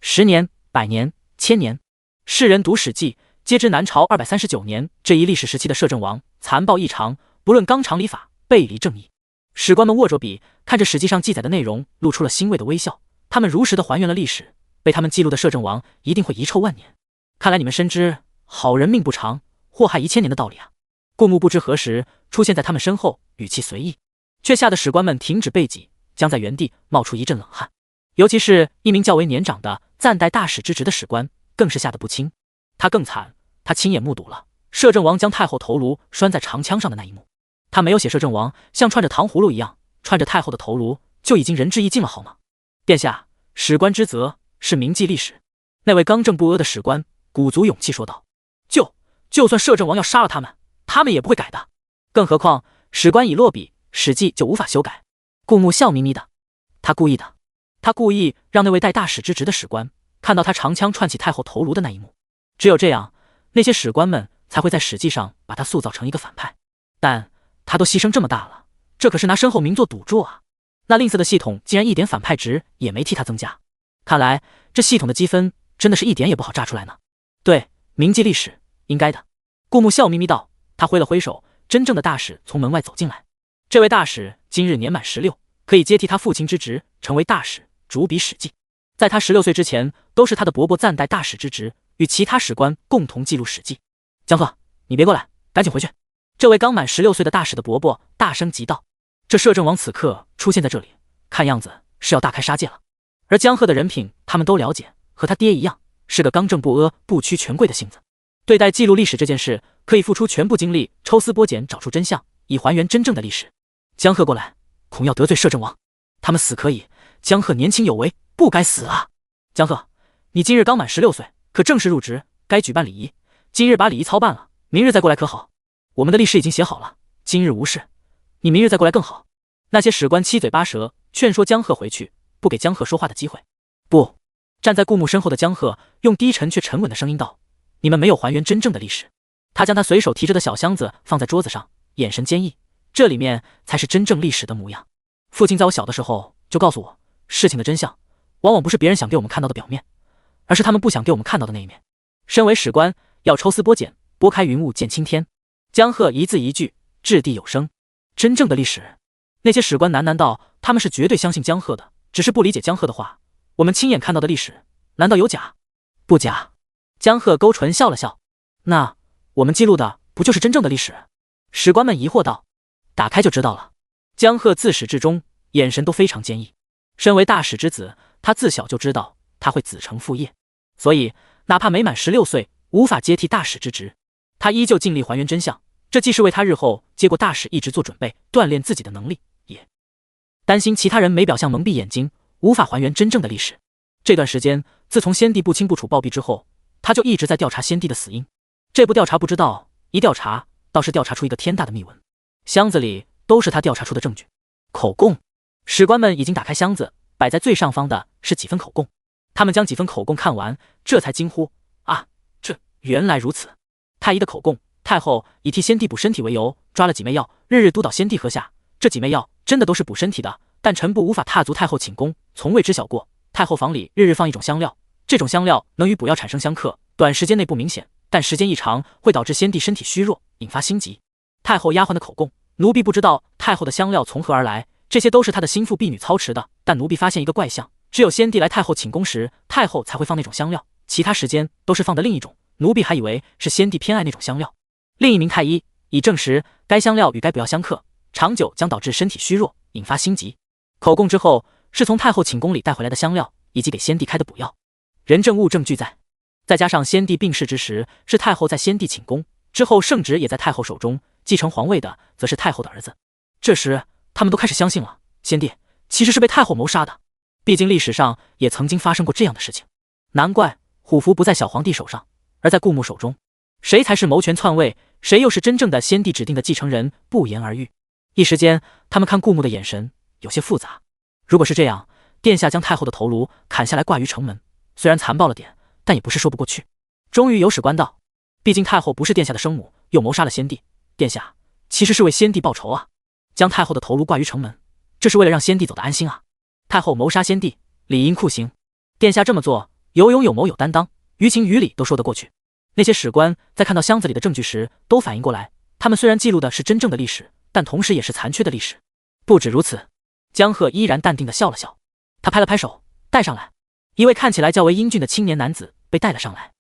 ，10年、100年、1000年，世人读史记，皆知南朝239年这一历史时期的摄政王残暴异常，不论纲常礼法，背离正义。史官们握着笔，看着史记上记载的内容，露出了欣慰的微笑。他们如实的还原了历史，被他们记录的摄政王一定会遗臭万年。看来你们深知好人命不长，祸害1000年的道理啊！顾牧不知何时出现在他们身后，语气随意，却吓得史官们停止背脊，将在原地冒出一阵冷汗。尤其是一名较为年长的暂代大使之职的史官，更是吓得不轻。他更惨，他亲眼目睹了摄政王将太后头颅拴在长枪上的那一幕。他没有写摄政王像串着糖葫芦一样串着太后的头颅，就已经仁至义尽了好吗？殿下，史官之责是铭记历史。那位刚正不阿的史官鼓足勇气说道：就算摄政王要杀了他们也不会改的。更何况史官已落笔，史记就无法修改。顾牧笑眯眯的，他故意让那位带大使之职的史官看到他长枪串起太后头颅的那一幕，只有这样，那些史官们才会在史记上把他塑造成一个反派。但他都牺牲这么大了，这可是拿身后名做赌注啊！那吝啬的系统竟然一点反派值也没替他增加，看来这系统的积分真的是一点也不好炸出来呢。对，铭记历史，应该的。顾牧笑眯眯道，他挥了挥手，真正的大使从门外走进来。这位大使今日年满16，可以接替他父亲之职，成为大使，主笔史记。在他16岁之前，都是他的伯伯暂代大使之职，与其他史官共同记录史记。江鹤，你别过来，赶紧回去。这位刚满16岁的大使的伯伯大声急道：这摄政王此刻出现在这里，看样子是要大开杀戒了。而江鹤的人品他们都了解，和他爹一样，是个刚正不阿、不屈权贵的性子。对待记录历史这件事，可以付出全部精力，抽丝剥茧，找出真相，以还原真正的历史。江鹤过来，恐要得罪摄政王。他们死可以，江鹤年轻有为，不该死啊！江鹤，你今日刚满16岁，可正式入职，该举办礼仪。今日把礼仪操办了，明日再过来可好？我们的历史已经写好了，今日无事，你明日再过来更好。那些史官七嘴八舌，劝说江鹤回去，不给江鹤说话的机会。不，站在顾牧身后的江鹤用低沉却沉稳的声音道：你们没有还原真正的历史。他将他随手提着的小箱子放在桌子上，眼神坚毅，这里面才是真正历史的模样。父亲在我小的时候就告诉我，事情的真相往往不是别人想给我们看到的表面，而是他们不想给我们看到的那一面。身为史官，要抽丝剥茧，拨开云雾见青天。江鹤一字一句，掷地有声。真正的历史，那些史官喃喃道，他们是绝对相信江鹤的，只是不理解江鹤的话。我们亲眼看到的历史，难道有假？不假。江鹤勾唇笑了笑。那我们记录的不就是真正的历史？史官们疑惑道。打开就知道了。江鹤自始至终眼神都非常坚毅。身为大使之子，他自小就知道他会子承父业，所以哪怕没满16岁，无法接替大使之职，他依旧尽力还原真相。这既是为他日后接过大使一职做准备，锻炼自己的能力，也担心其他人没表象蒙蔽眼睛，无法还原真正的历史。这段时间，自从先帝不清不楚暴毙之后，他就一直在调查先帝的死因。这不调查不知道，一调查倒是调查出一个天大的秘闻。箱子里都是他调查出的证据。口供，史官们已经打开箱子，摆在最上方的是几份口供。他们将几份口供看完，这才惊呼：啊，这原来如此！太医的口供，太后以替先帝补身体为由，抓了几味药，日日督导先帝喝下。这几味药真的都是补身体的，但臣部无法踏足太后寝宫，从未知晓过。太后房里日日放一种香料，这种香料能与补药产生相克，短时间内不明显，但时间一长会导致先帝身体虚弱，引发心疾。太后丫鬟的口供，奴婢不知道太后的香料从何而来，这些都是她的心腹婢女操持的，但奴婢发现一个怪象，只有先帝来太后寝宫时，太后才会放那种香料，其他时间都是放的另一种，奴婢还以为是先帝偏爱那种香料。另一名太医已证实，该香料与该补药相克，长久将导致身体虚弱，引发心疾。口供之后是从太后寝宫里带回来的香料，以及给先帝开的补药，人证物证俱在。再加上先帝病逝之时是太后在先帝寝宫，之后圣旨也在太后手中，继承皇位的则是太后的儿子。这时他们都开始相信了，先帝其实是被太后谋杀的。毕竟历史上也曾经发生过这样的事情。难怪虎符不在小皇帝手上，而在顾墓手中。谁才是谋权篡位，谁又是真正的先帝指定的继承人，不言而喻。一时间他们看顾墓的眼神有些复杂。如果是这样，殿下将太后的头颅砍下来挂于城门，虽然残暴了点，但也不是说不过去。终于有史官道，毕竟太后不是殿下的生母，又谋杀了先帝，殿下其实是为先帝报仇啊。将太后的头颅挂于城门，这是为了让先帝走得安心啊。太后谋杀先帝，理应酷刑，殿下这么做有勇有谋有担当，于情于理都说得过去。那些史官在看到箱子里的证据时都反应过来，他们虽然记录的是真正的历史，但同时也是残缺的历史。不止如此，江鹤依然淡定地笑了笑，他拍了拍手，带上来。一位看起来较为英俊的青年男子被带了上来。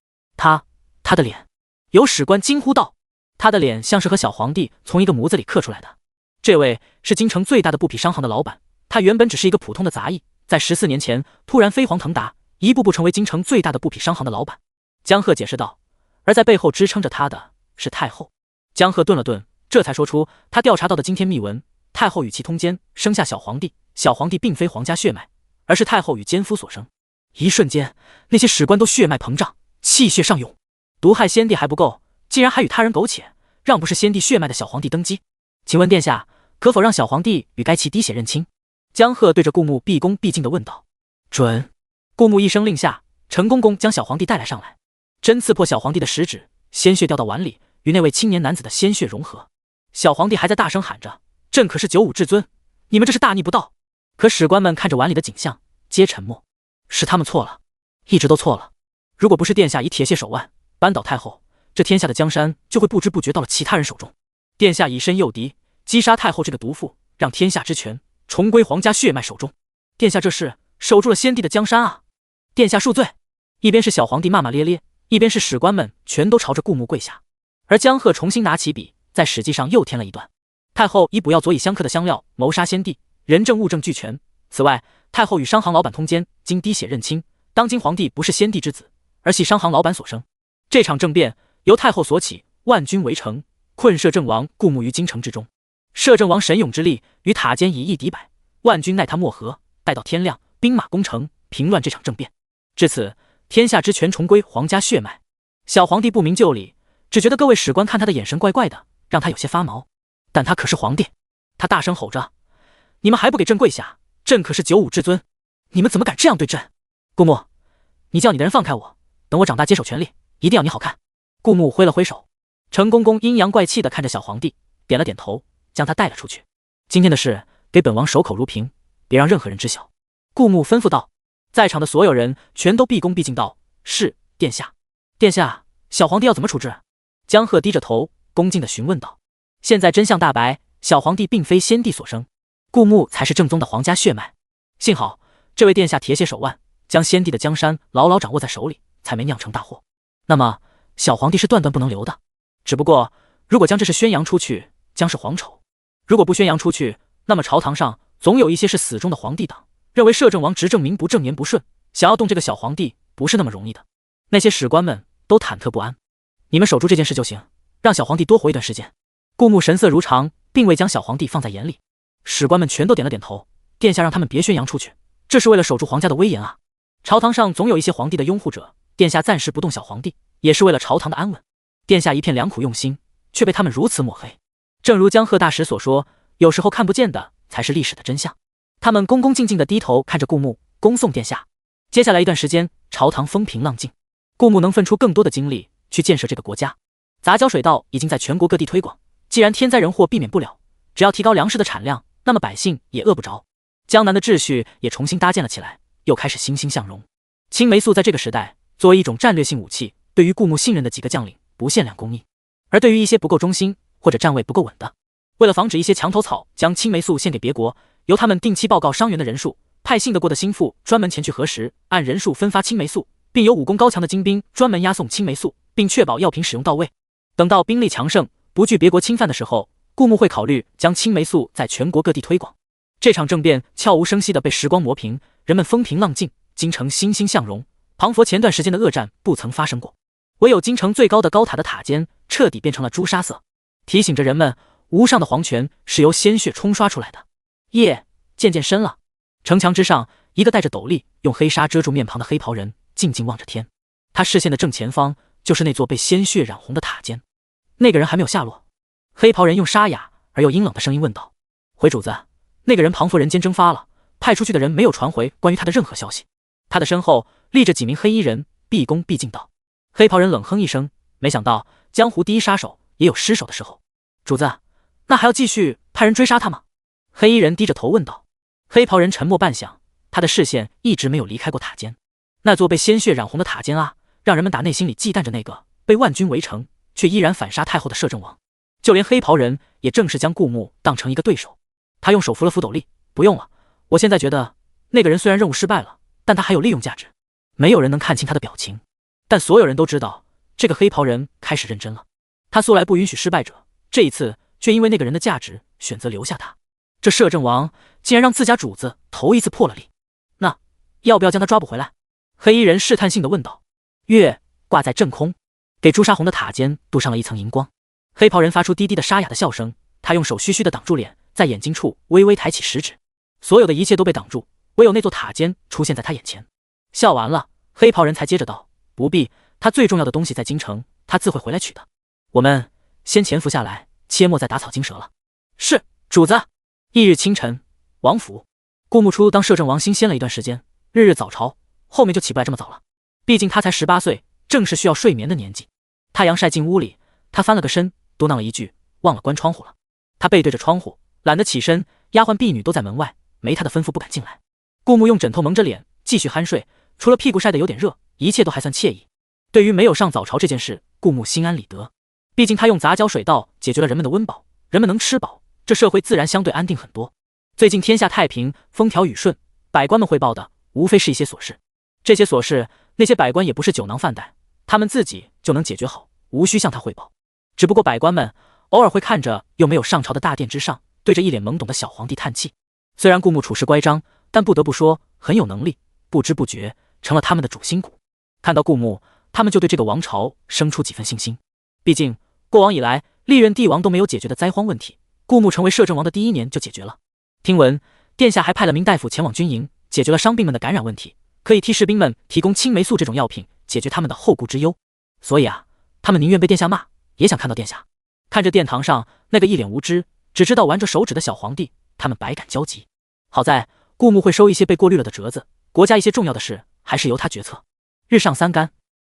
他的脸，有史官惊呼道，他的脸像是和小皇帝从一个模子里刻出来的。这位是京城最大的布匹商行的老板，他原本只是一个普通的杂役，在14年前突然飞黄腾达，一步步成为京城最大的布匹商行的老板。江鹤解释道，而在背后支撑着他的是太后。江鹤顿了顿，这才说出他调查到的惊天秘闻：太后与其通奸，生下小皇帝，小皇帝并非皇家血脉，而是太后与奸夫所生。一瞬间，那些史官都血脉膨胀，气血上涌。毒害先帝还不够，竟然还与他人苟且，让不是先帝血脉的小皇帝登基。请问殿下，可否让小皇帝与该其滴血认亲？江鹤对着顾墓毕恭毕敬地问道。准。顾墓一声令下，陈公公将小皇帝带来上来，针刺破小皇帝的食指，鲜血掉到碗里，与那位青年男子的鲜血融合。小皇帝还在大声喊着：朕可是95至尊，你们这是大逆不道！可史官们看着碗里的景象，皆沉默。是他们错了，一直都错了。如果不是殿下以铁血手腕扳倒太后，这天下的江山就会不知不觉到了其他人手中。殿下以身诱敌，击杀太后这个毒妇，让天下之权重归皇家血脉手中。殿下这是守住了先帝的江山啊！殿下恕罪！一边是小皇帝骂骂咧咧，一边是史官们全都朝着顾墓跪下。而江鹤重新拿起笔，在史记上又添了一段：太后以补药佐以相克的香料谋杀先帝，人证物证俱全。此外，太后与商行老板通奸，经滴血认亲，当今皇帝不是先帝之子，而系商行老板所生。这场政变由太后所起，万军围城，困摄政王顾墓于京城之中。摄政王神勇之力于塔间以一敌百，万军奈他莫何，待到天亮，兵马攻城，平乱这场政变。至此，天下之权重归皇家血脉。小皇帝不明就里，只觉得各位史官看他的眼神怪怪的，让他有些发毛。但他可是皇帝，他大声吼着：你们还不给朕跪下！朕可是95至尊，你们怎么敢这样对朕？顾墓，你叫你的人放开我，等我长大接手权力，一定要你好看。顾墓挥了挥手，陈公公阴阳怪气地看着小皇帝，点了点头，将他带了出去。今天的事给本王守口如瓶，别让任何人知晓。顾墓吩咐道。在场的所有人全都毕恭毕敬道：是，殿下。殿下，小皇帝要怎么处置？江鹤低着头恭敬地询问道。现在真相大白，小皇帝并非先帝所生，顾墓才是正宗的皇家血脉。幸好这位殿下铁血手腕，将先帝的江山牢牢掌握在手里，才没酿成大祸。那么小皇帝是断断不能留的。只不过如果将这事宣扬出去，将是皇丑；如果不宣扬出去，那么朝堂上总有一些是死忠的皇帝党，认为摄政王执政名不正言不顺，想要动这个小皇帝不是那么容易的。那些史官们都忐忑不安。你们守住这件事就行，让小皇帝多活一段时间。顾墓神色如常，并未将小皇帝放在眼里。史官们全都点了点头，殿下让他们别宣扬出去，这是为了守住皇家的威严啊。朝堂上总有一些皇帝的拥护者，殿下暂时不动小皇帝，也是为了朝堂的安稳。殿下一片良苦用心，却被他们如此抹黑。正如江鹤大使所说，有时候看不见的才是历史的真相。他们恭恭敬敬地低头看着顾牧，恭送殿下。接下来一段时间，朝堂风平浪静，顾牧能分出更多的精力去建设这个国家。杂交水稻已经在全国各地推广，既然天灾人祸避免不了，只要提高粮食的产量，那么百姓也饿不着。江南的秩序也重新搭建了起来，又开始欣欣向荣。青霉素在这个时代作为一种战略性武器，对于顾牧信任的几个将领不限量供应，而对于一些不够忠心或者站位不够稳的，为了防止一些墙头草将青霉素献给别国，由他们定期报告伤员的人数，派信得过的心腹专门前去核实，按人数分发青霉素，并由武功高强的精兵专门押送青霉素，并确保药品使用到位。等到兵力强盛，不惧别国侵犯的时候，顾牧会考虑将青霉素在全国各地推广。这场政变悄无声息地被时光磨平，人们风平浪静，京城欣欣向荣，庞佛前段时间的恶战不曾发生过。唯有京城最高的高塔的塔尖彻底变成了朱砂色，提醒着人们无上的皇权是由鲜血冲刷出来的。夜渐渐深了，城墙之上，一个戴着斗笠用黑纱遮住面庞的黑袍人静静望着天，他视线的正前方就是那座被鲜血染红的塔尖。那个人还没有下落。黑袍人用沙哑而又阴冷的声音问道：回主子，那个人庞佛人间蒸发了，派出去的人没有传回关于他的任何消息。他的身后立着几名黑衣人，毕恭毕敬道。黑袍人冷哼一声，没想到江湖第一杀手也有失手的时候。主子，那还要继续派人追杀他吗？黑衣人低着头问道。黑袍人沉默半晌，他的视线一直没有离开过塔尖，那座被鲜血染红的塔尖啊，让人们打内心里忌惮着那个被万军围城却依然反杀太后的摄政王。就连黑袍人也正式将顾牧当成一个对手。他用手扶了扶斗笠，不用了，我现在觉得那个人虽然任务失败了，但他还有利用价值。没有人能看清他的表情，但所有人都知道这个黑袍人开始认真了。他素来不允许失败者，这一次却因为那个人的价值选择留下他。这摄政王竟然让自家主子头一次破了例，那要不要将他抓捕回来？黑衣人试探性地问道。月挂在正空，给朱砂红的塔尖镀上了一层荧光。黑袍人发出低低的沙哑的笑声，他用手虚虚地挡住脸，在眼睛处微微抬起食指，所有的一切都被挡住，唯有那座塔尖出现在他眼前。笑完了，黑袍人才接着道：不必，他最重要的东西在京城，他自会回来取的。我们先潜伏下来，切莫再打草惊蛇了。是，主子。翌日清晨，王府，顾牧初当摄政王新鲜了一段时间，日日早朝，后面就起不来这么早了。毕竟他才18岁，正是需要睡眠的年纪。太阳晒进屋里，他翻了个身，嘟囔了一句：忘了关窗户了。他背对着窗户，懒得起身，丫鬟婢女都在门外，没他的吩咐不敢进来。顾牧用枕头蒙着脸，继续酣睡，除了屁股晒得有点热，一切都还算惬意。对于没有上早朝这件事，顾牧心安理得，毕竟他用杂交水稻解决了人们的温饱，人们能吃饱，这社会自然相对安定很多。最近天下太平，风调雨顺，百官们汇报的无非是一些琐事，这些琐事那些百官也不是酒囊饭袋，他们自己就能解决好，无需向他汇报。只不过百官们偶尔会看着又没有上朝的大殿之上，对着一脸懵懂的小皇帝叹气。虽然顾牧处事乖张，但不得不说很有能力，不知不觉成了他们的主心骨。看到顾牧，他们就对这个王朝生出几分信心。毕竟过往以来历任帝王都没有解决的灾荒问题，顾牧成为摄政王的第1年就解决了。听闻殿下还派了名大夫前往军营，解决了伤病们的感染问题，可以替士兵们提供青霉素这种药品，解决他们的后顾之忧。所以啊，他们宁愿被殿下骂，也想看到殿下。看着殿堂上那个一脸无知，只知道玩着手指的小皇帝，他们百感交集。好在顾牧会收一些被过滤了的折子，国家一些重要的事还是由他决策。日上三竿，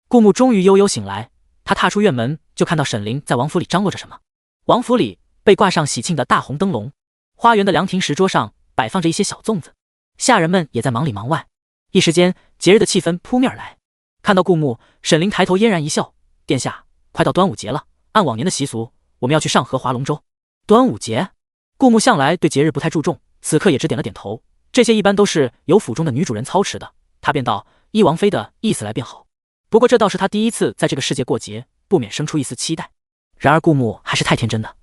顾牧终于悠悠醒来，他踏出院门，就看到沈凌在王府里张罗着什么。王府里被挂上喜庆的大红灯笼，花园的凉亭石桌上摆放着一些小粽子，下人们也在忙里忙外。一时间，节日的气氛扑面而来。看到顾牧，沈凌抬头嫣然一笑：殿下，快到端午节了，按往年的习俗，我们要去上河划龙舟。端午节，顾牧向来对节日不太注重，此刻也只点了点头。这些一般都是由府中的女主人操持的，他便道：依王妃的意思来便好。不过这倒是他第一次在这个世界过节，不免生出一丝期待。然而顾牧还是太天真的，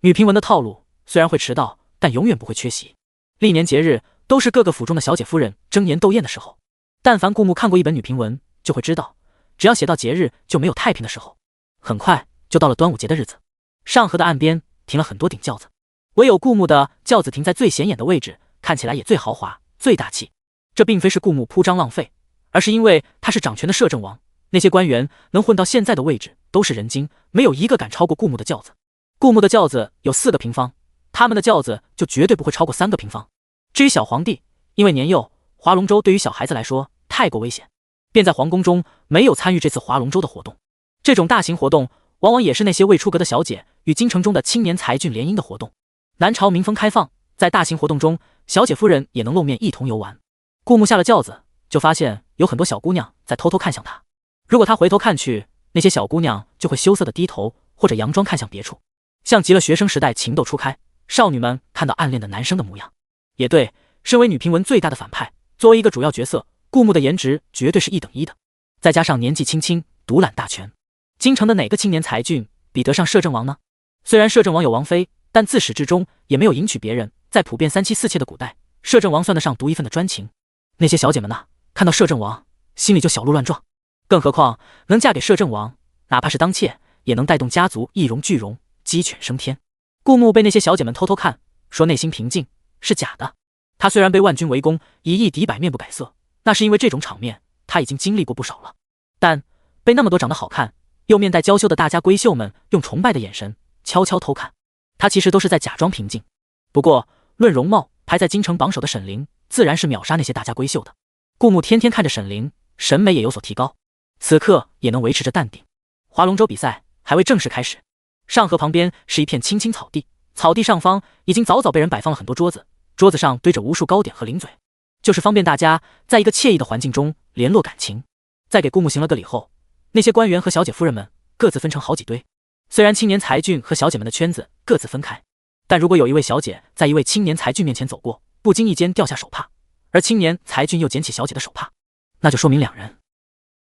女平文的套路虽然会迟到，但永远不会缺席。历年节日都是各个府中的小姐夫人争妍斗艳的时候，但凡顾牧看过一本女平文，就会知道，只要写到节日，就没有太平的时候。很快就到了端午节的日子，上河的岸边停了很多顶轿子，唯有顾牧的轿子停在最显眼的位置，看起来也最豪华、最大气。这并非是顾牧铺张浪费，而是因为他是掌权的摄政王，那些官员能混到现在的位置都是人精，没有一个敢超过顾木的轿子。顾木的轿子有4个平方，他们的轿子就绝对不会超过3个平方。至于小皇帝，因为年幼，划龙舟对于小孩子来说太过危险，便在皇宫中没有参与这次划龙舟的活动。这种大型活动往往也是那些未出阁的小姐与京城中的青年才俊联姻的活动。南朝民风开放，在大型活动中，小姐夫人也能露面一同游玩。顾木下了轿子，就发现有很多小姑娘在偷偷看向他。如果他回头看去，那些小姑娘就会羞涩地低头，或者佯装看向别处，像极了学生时代情窦初开，少女们看到暗恋的男生的模样。也对，身为女评文最大的反派，作为一个主要角色，顾木的颜值绝对是1等1的，再加上年纪轻轻，独揽大权，京城的哪个青年才俊比得上摄政王呢？虽然摄政王有王妃，但自始至终也没有迎娶别人。在普遍3妻4妾的古代，摄政王算得上独一份的专情。那些小姐们呢，看到摄政王，心里就小鹿乱撞。更何况能嫁给摄政王，哪怕是当妾，也能带动家族一荣俱荣，鸡犬升天。顾木被那些小姐们偷偷看，说内心平静，是假的。他虽然被万军围攻，以一敌百，面不改色，那是因为这种场面他已经经历过不少了。但被那么多长得好看又面带娇羞的大家闺秀们用崇拜的眼神悄悄偷看，他其实都是在假装平静。不过论容貌，排在京城榜首的沈凌自然是秒杀那些大家闺秀的。顾木天天看着沈凌，审美也有所提高，此刻也能维持着淡定。划龙舟比赛还未正式开始，上河旁边是一片青青草地，草地上方已经早早被人摆放了很多桌子，桌子上堆着无数糕点和零嘴，就是方便大家在一个惬意的环境中联络感情。在给顾木行了个礼后，那些官员和小姐夫人们各自分成好几堆。虽然青年才俊和小姐们的圈子各自分开，但如果有一位小姐在一位青年才俊面前走过，不经意间掉下手帕，而青年才俊又捡起小姐的手帕，那就说明两人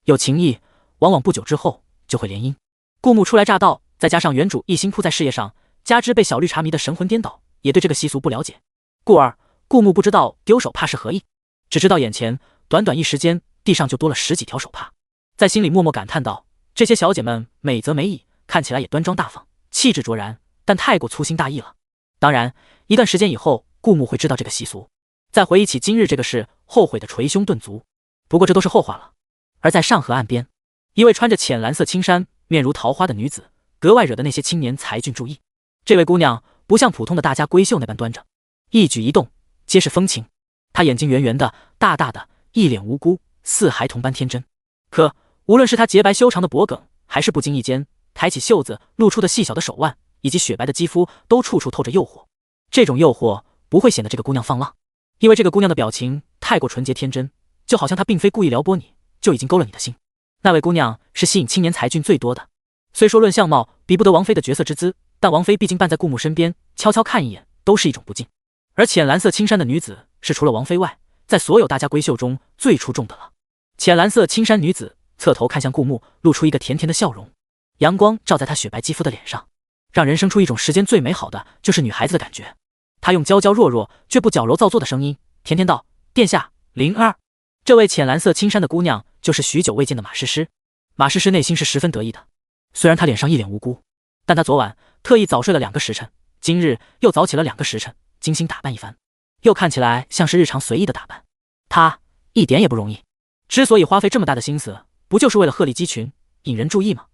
有情谊，往往不久之后就会联姻。顾木初来乍到，再加上原主一心扑在事业上，加之被小绿茶迷得神魂颠倒，也对这个习俗不了解，故而顾木不知道丢手帕是何意，只知道眼前短短一时间地上就多了10几条手帕，在心里默默感叹道：这些小姐们美则美矣，看起来也端庄大方，气质卓然，但太过粗心大意了。当然一段时间以后，顾木会知道这个习俗，再回忆起今日这个事，后悔的捶胸顿足。不过这都是后话了。而在上河岸边，一位穿着浅蓝色青衫，面如桃花的女子，格外惹得那些青年才俊注意。这位姑娘不像普通的大家闺秀那般端着，一举一动皆是风情。她眼睛圆圆的，大大的，一脸无辜，似孩童般天真。可无论是她洁白修长的脖颈，还是不经意间抬起袖子露出的细小的手腕，以及雪白的肌肤，都处处透着诱惑。这种诱惑不会显得这个姑娘放浪，因为这个姑娘的表情太过纯洁天真，就好像她并非故意撩拨你，就已经勾了你的心。那位姑娘是吸引青年才俊最多的，虽说论相貌比不得王妃的绝色之姿，但王妃毕竟伴在顾木身边，悄悄看一眼都是一种不敬。而浅蓝色青衫的女子是除了王妃外，在所有大家闺秀中最出众的了。浅蓝色青衫女子侧头看向顾木，露出一个甜甜的笑容，阳光照在她雪白肌肤的脸上，让人生出一种世间最美好的就是女孩子的感觉。她用娇娇弱弱却不矫揉造作的声音甜甜道：殿下，灵儿。这位浅蓝色青衫的姑娘就是许久未见的马诗诗。马诗诗内心是十分得意的，虽然她脸上一脸无辜，但她昨晚特意早睡了2个时辰，今日又早起了2个时辰，精心打扮一番，又看起来像是日常随意的打扮。她一点也不容易，之所以花费这么大的心思，不就是为了鹤立鸡群，引人注意吗？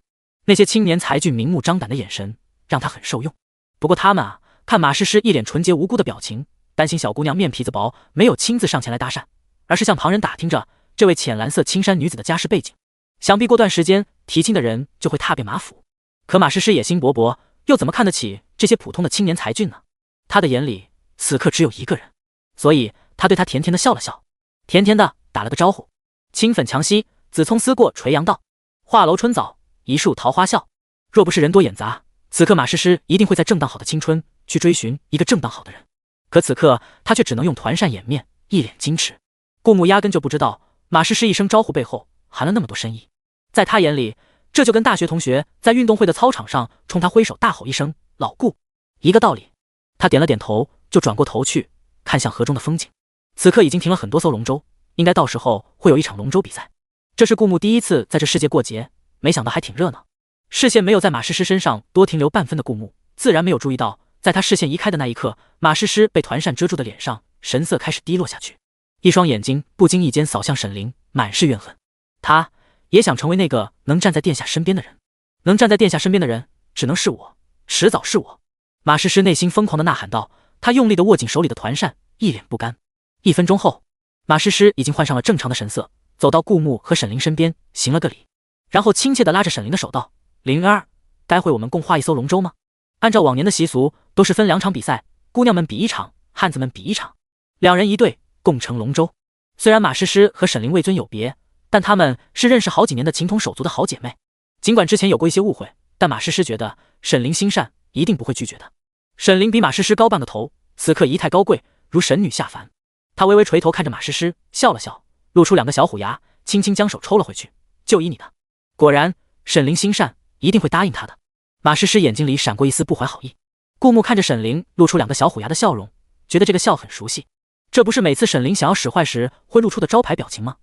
那些青年才俊明目张胆的眼神让她很受用。不过他们啊，看马诗诗一脸纯洁无辜的表情，担心小姑娘面皮子薄，没有亲自上前来搭讪，而是向旁人打听着这位浅蓝色青衫女子的家世背景。想必过段时间提亲的人就会踏遍马府。可马诗诗野心勃勃，又怎么看得起这些普通的青年才俊呢？她的眼里此刻只有一个人，所以她对他甜甜的笑了笑，甜甜的打了个招呼：青粉强溪，紫葱丝过垂杨道，画楼春早，一树桃花笑。若不是人多眼杂，此刻马诗诗一定会在正当好的青春去追寻一个正当好的人。可此刻她却只能用团扇掩面，一脸矜持。顾木压根就不知道马诗诗一声招呼背后含了那么多深意。在他眼里，这就跟大学同学在运动会的操场上冲他挥手大吼一声老顾一个道理。他点了点头，就转过头去看向河中的风景。此刻已经停了很多艘龙舟，应该到时候会有一场龙舟比赛。这是顾木第一次在这世界过节，没想到还挺热闹。视线没有在马诗诗身上多停留半分的顾木，自然没有注意到，在他视线移开的那一刻，马诗诗被团扇遮住的脸上神色开始低落下去，一双眼睛不经意间扫向沈凌，满是怨恨。他也想成为那个能站在殿下身边的人，能站在殿下身边的人，只能是我，迟早是我。马诗诗内心疯狂地呐喊道，他用力地握紧手里的团扇，一脸不甘。1分钟后，马诗诗已经换上了正常的神色，走到顾木和沈凌身边，行了个礼，然后亲切地拉着沈凌的手道：“灵儿，待会我们共画一艘龙舟吗？”按照往年的习俗，都是分2场比赛，姑娘们比1场，汉子们比1场，2人一队，共乘龙舟。虽然马诗诗和沈凌未尊有别，但她们是认识好几年的情同手足的好姐妹。尽管之前有过一些误会，但马诗诗觉得沈凌心善，一定不会拒绝的。沈凌比马诗诗高半个头，此刻仪态高贵，如神女下凡。她微微垂头看着马诗诗，笑了笑，露出2个小虎牙，轻轻将手抽了回去。就依你的。果然，沈凌心善，一定会答应她的。马诗诗眼睛里闪过一丝不怀好意。顾木看着沈凌露出2个小虎牙的笑容，觉得这个笑很熟悉。这不是每次沈凌想要使坏时会露出的招牌表情吗？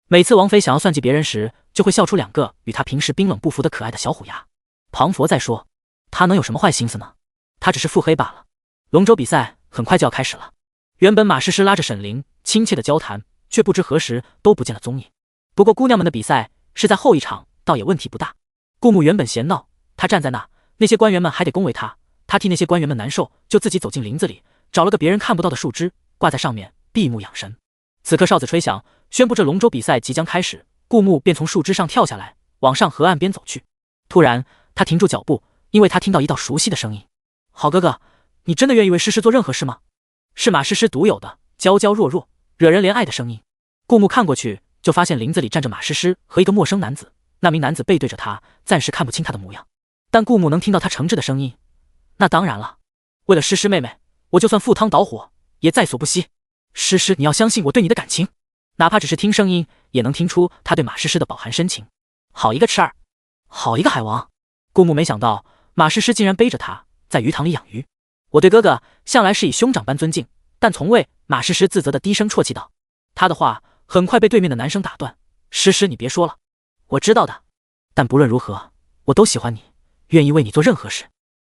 每次王妃想要算计别人时，就会笑出2个与她平时冰冷不服的可爱的小虎牙。庞佛在说，他能有什么坏心思呢？他只是腹黑罢了。龙舟比赛很快就要开始了。原本马诗诗拉着沈凌亲切的交谈，却不知何时都不见了踪影。不过姑娘们的比赛是在后一场，倒也问题不大。顾木原本嫌闹，他站在那些官员们还得恭维他，他替那些官员们难受，就自己走进林子里，找了个别人看不到的树枝，挂在上面闭目养神。此刻哨子吹响，宣布这龙舟比赛即将开始。顾木便从树枝上跳下来，往上河岸边走去。突然他停住脚步，因为他听到一道熟悉的声音：“好哥哥，你真的愿意为诗诗做任何事吗？”是马诗诗独有的娇娇弱弱、惹人怜爱的声音。顾木看过去，就发现林子里站着马诗诗和一个陌生男子。那名男子背对着他，暂时看不清他的模样，但顾木能听到他诚挚的声音：“那当然了，为了诗诗妹妹，我就算赴汤蹈火也在所不惜。诗诗，你要相信我对你的感情。”哪怕只是听声音，也能听出他对马诗诗的饱含深情。好一个赤儿，好一个海王！顾木没想到马诗诗竟然背着他在鱼塘里养鱼。我对哥哥向来是以兄长般尊敬，但从未。马诗诗自责的低声啜泣道。他的话很快被对面的男生打断：“诗诗，你别说了，我知道的。但不论如何，我都喜欢你，愿意为你做任何事。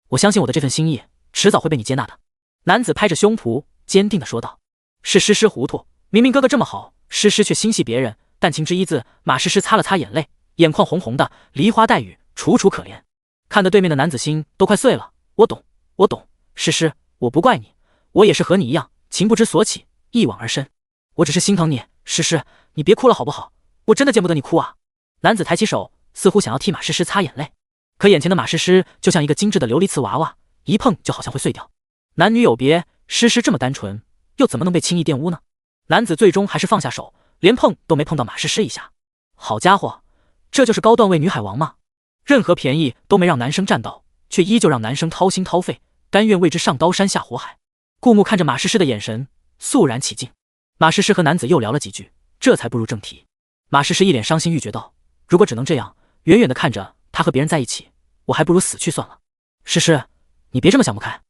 我相信我的这份心意，迟早会被你接纳的。”男子拍着胸脯，坚定地说道。是诗诗糊涂，明明哥哥这么好，诗诗却心系别人，但情之一字。马诗诗擦了擦眼泪，眼眶红红的，梨花带雨，楚楚可怜，看得对面的男子心都快碎了。我懂，我懂，诗诗，我不怪你，我也是和你一样，情不知所起，一往而深。我只是心疼你，诗诗，你别哭了好不好？我真的见不得你哭啊！男子抬起手，似乎想要替马诗诗擦眼泪，可眼前的马诗诗就像一个精致的琉璃瓷娃娃，一碰就好像会碎掉。男女有别，诗诗这么单纯，又怎么能被轻易玷污呢？男子最终还是放下手，连碰都没碰到马诗诗一下。好家伙，这就是高段位女海王吗？任何便宜都没让男生占到，却依旧让男生掏心掏肺，甘愿为之上刀山下火海。顾木看着马诗诗的眼神肃然起敬。马诗诗和男子又聊了几句，这才步入正题。马诗诗一脸伤心欲绝道：“如果只能这样，远远的看着他和别人在一起，我还不如死去算了。”诗诗，你别这么想不开。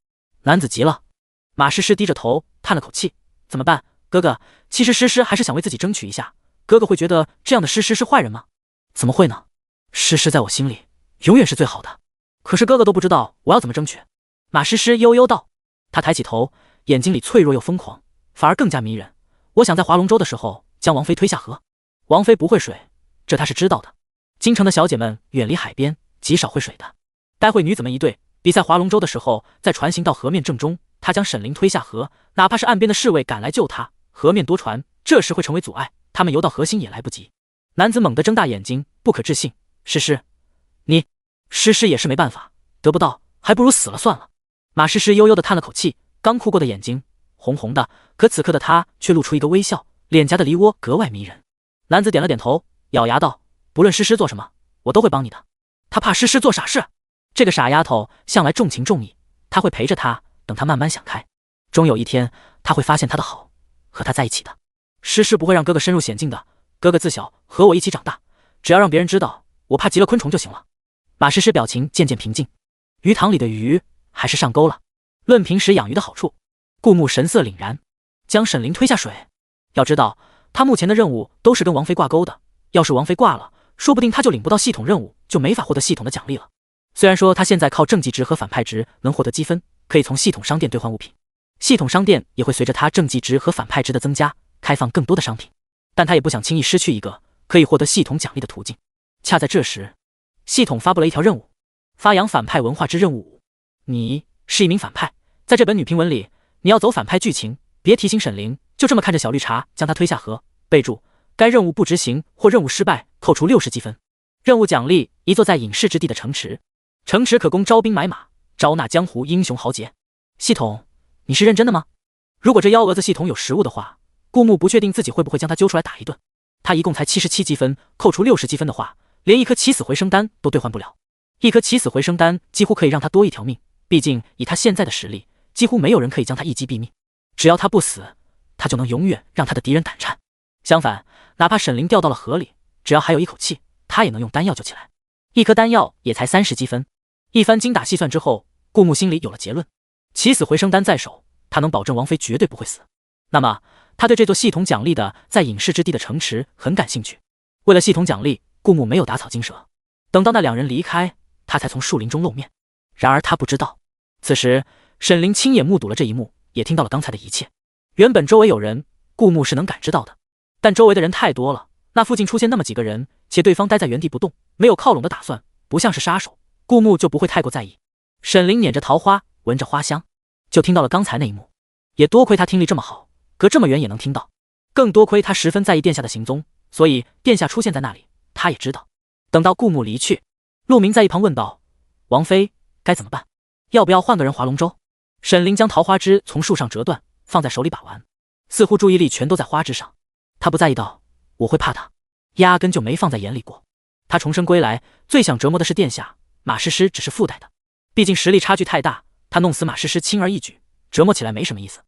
男子急了。马诗诗低着头叹了口气：“怎么办，哥哥？其实诗诗还是想为自己争取一下。哥哥会觉得这样的诗诗是坏人吗？”“怎么会呢？诗诗在我心里永远是最好的。可是哥哥都不知道我要怎么争取。”马诗诗悠悠道。他抬起头，眼睛里脆弱又疯狂，反而更加迷人。我想在划龙舟的时候将王妃推下河。王妃不会水，这他是知道的。京城的小姐们远离海边，极少会水的。待会女子们一队比赛划龙舟的时候，再船行到河面正中，他将沈凌推下河，哪怕是岸边的侍卫赶来救他，河面多船，这时会成为阻碍，他们游到河心也来不及。男子猛地睁大眼睛，不可置信：“诗诗，你……”诗诗也是没办法，得不到还不如死了算了。马诗诗悠悠地叹了口气，刚哭过的眼睛红红的，可此刻的她却露出一个微笑，脸颊的梨窝格外迷人。男子点了点头，咬牙道：“不论诗诗做什么，我都会帮你的。”他怕诗诗做傻事，这个傻丫头向来重情重义，他会陪着她，等她慢慢想开，终有一天他会发现她的好，和她在一起的。诗诗不会让哥哥深入险境的，哥哥自小和我一起长大，只要让别人知道我怕极了昆虫就行了。马诗诗表情渐渐平静，鱼塘里的鱼还是上钩了。论平时养鱼的好处，顾木神色凛然，将沈凌推下水。要知道他目前的任务都是跟王妃挂钩的，要是王妃挂了，说不定他就领不到系统任务，就没法获得系统的奖励了。虽然说他现在靠正绩值和反派值能获得积分，可以从系统商店兑换物品，系统商店也会随着他正绩值和反派值的增加开放更多的商品，但他也不想轻易失去一个可以获得系统奖励的途径。恰在这时，系统发布了一条任务：发扬反派文化之任务5。你是一名反派，在这本女评文里，你要走反派剧情，别提醒沈凌。就这么看着小绿茶将他推下河。备注：该任务不执行或任务失败，扣除60积分。任务奖励：一座在隐士之地的城池，城池可供招兵买马，招纳江湖英雄豪杰。系统，你是认真的吗？如果这幺蛾子系统有实物的话，顾木不确定自己会不会将他揪出来打一顿。他一共才77积分，扣除60积分的话，连一颗起死回生丹都兑换不了。一颗起死回生丹几乎可以让他多一条命，毕竟以他现在的实力，几乎没有人可以将他一击毙命。只要他不死，他就能永远让他的敌人胆颤。相反，哪怕沈凌掉到了河里，只要还有一口气，他也能用丹药救起来。一颗丹药也才30积分。一番精打细算之后，顾木心里有了结论：起死回生丹在手，他能保证王妃绝对不会死。那么他对这座系统奖励的在隐士之地的城池很感兴趣。为了系统奖励，顾木没有打草惊蛇。等到那两人离开，他才从树林中露面。然而他不知道，此时沈凌亲眼目睹了这一幕，也听到了刚才的一切。原本周围有人，顾木是能感知到的，但周围的人太多了，那附近出现那么几个人，且对方待在原地不动，没有靠拢的打算，不像是杀手，顾木就不会太过在意。沈凌捻着桃花，闻着花香，就听到了刚才那一幕。也多亏他听力这么好，隔这么远也能听到。更多亏他十分在意殿下的行踪，所以殿下出现在那里，他也知道。等到顾木离去，陆明在一旁问道：王妃该怎么办？要不要换个人划龙舟？沈凌将桃花枝从树上折断，放在手里把玩，似乎注意力全都在花枝上。他不在意道：我会怕他，压根就没放在眼里过。他重生归来，最想折磨的是殿下，马诗诗只是附带的。毕竟实力差距太大，他弄死马诗诗轻而易举，折磨起来没什么意思。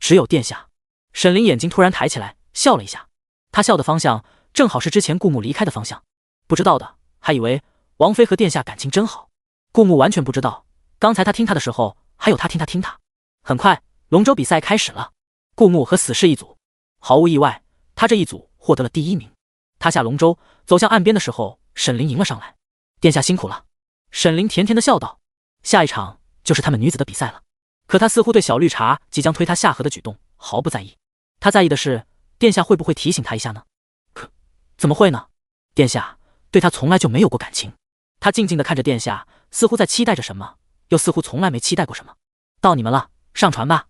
只有殿下。沈凌眼睛突然抬起来，笑了一下。他笑的方向正好是之前顾木离开的方向。不知道的还以为王妃和殿下感情真好。顾木完全不知道，刚才他听他的时候，还有他听他。很快，龙舟比赛开始了。顾木和死士一组，毫无意外，他这一组获得了第1名。他下龙舟走向岸边的时候，沈凌迎了上来。殿下辛苦了。沈凌甜甜的笑道。下一场就是他们女子的比赛了。可他似乎对小绿茶即将推他下河的举动毫不在意。他在意的是，殿下会不会提醒他一下呢？可怎么会呢？殿下对他从来就没有过感情。他静静地看着殿下，似乎在期待着什么，又似乎从来没期待过什么。到你们了，上船吧。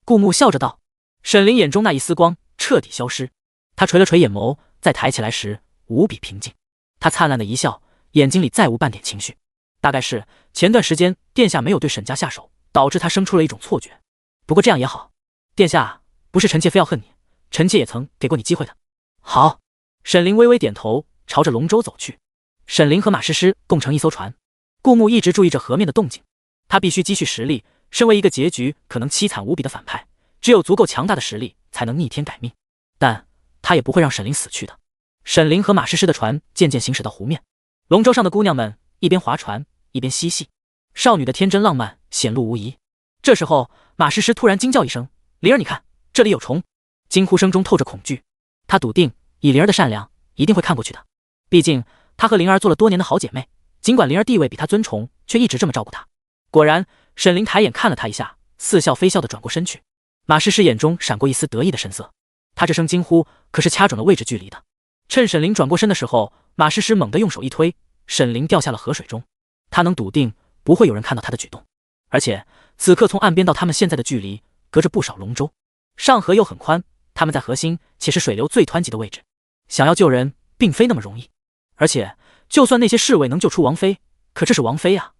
顾木笑着道。沈凌眼中那一丝光彻底消失，他垂了垂眼眸，再抬起来时无比平静。他灿烂的一笑，眼睛里再无半点情绪。大概是前段时间殿下没有对沈家下手，导致他生出了一种错觉。不过这样也好，殿下不是臣妾非要恨你，臣妾也曾给过你机会的。好。沈凌微微点头，朝着龙舟走去。沈凌和马诗诗共乘一艘船。顾木一直注意着河面的动静，他必须积蓄实力。身为一个结局可能凄惨无比的反派，只有足够强大的实力才能逆天改命。但他也不会让沈凌死去的。沈凌和马诗诗的船渐渐行驶到湖面，龙舟上的姑娘们一边划船一边嬉戏，少女的天真浪漫显露无遗。这时候，马诗诗突然惊叫一声：灵儿，你看，这里有虫！惊呼声中透着恐惧。她笃定以灵儿的善良，一定会看过去的。毕竟她和灵儿做了多年的好姐妹，尽管灵儿地位比她尊崇，却一直这么照顾她。果然，沈凌抬眼看了她一下，似笑非笑地转过身去。马诗诗眼中闪过一丝得意的神色。她这声惊呼可是掐准了位置距离的。趁沈凌转过身的时候，马诗诗猛地用手一推，沈凌掉下了河水中。她能笃定不会有人看到她的举动，而且此刻从岸边到他们现在的距离隔着不少龙舟，上河又很宽，他们在河心，且是水流最湍急的位置，想要救人并非那么容易。而且就算那些侍卫能救出王妃，可这是王妃啊，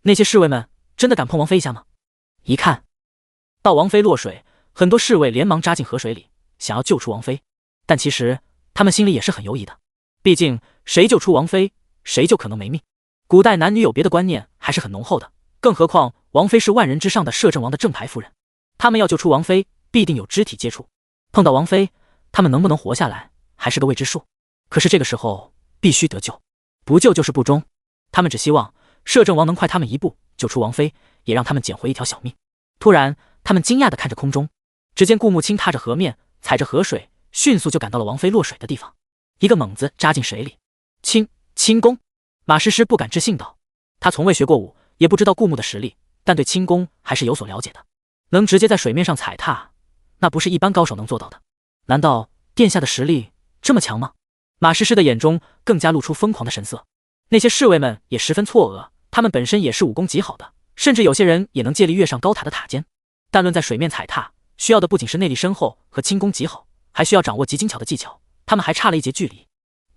那些侍卫们真的敢碰王妃一下吗？一看到王妃落水，很多侍卫连忙扎进河水里，想要救出王妃。但其实他们心里也是很犹疑的，毕竟谁救出王妃，谁就可能没命。古代男女有别的观念还是很浓厚的，更何况王妃是万人之上的摄政王的正牌夫人，他们要救出王妃，必定有肢体接触。碰到王妃，他们能不能活下来还是个未知数。可是这个时候必须得救，不救就是不忠。他们只希望摄政王能快他们一步，救出王妃，也让他们捡回一条小命。突然，他们惊讶地看着空中，只见顾木青踏着河面，踩着河水，迅速就赶到了王妃落水的地方，一个猛子扎进水里。轻功！马诗诗不敢置信道。他从未学过武，也不知道顾木的实力，但对轻功还是有所了解的。能直接在水面上踩踏，那不是一般高手能做到的。难道殿下的实力这这么强吗？马诗诗的眼中更加露出疯狂的神色。那些侍卫们也十分错愕，他们本身也是武功极好的，甚至有些人也能借力跃上高塔的塔尖。但论在水面踩踏，需要的不仅是内力深厚和轻功极好，还需要掌握极精巧的技巧，他们还差了一截距离。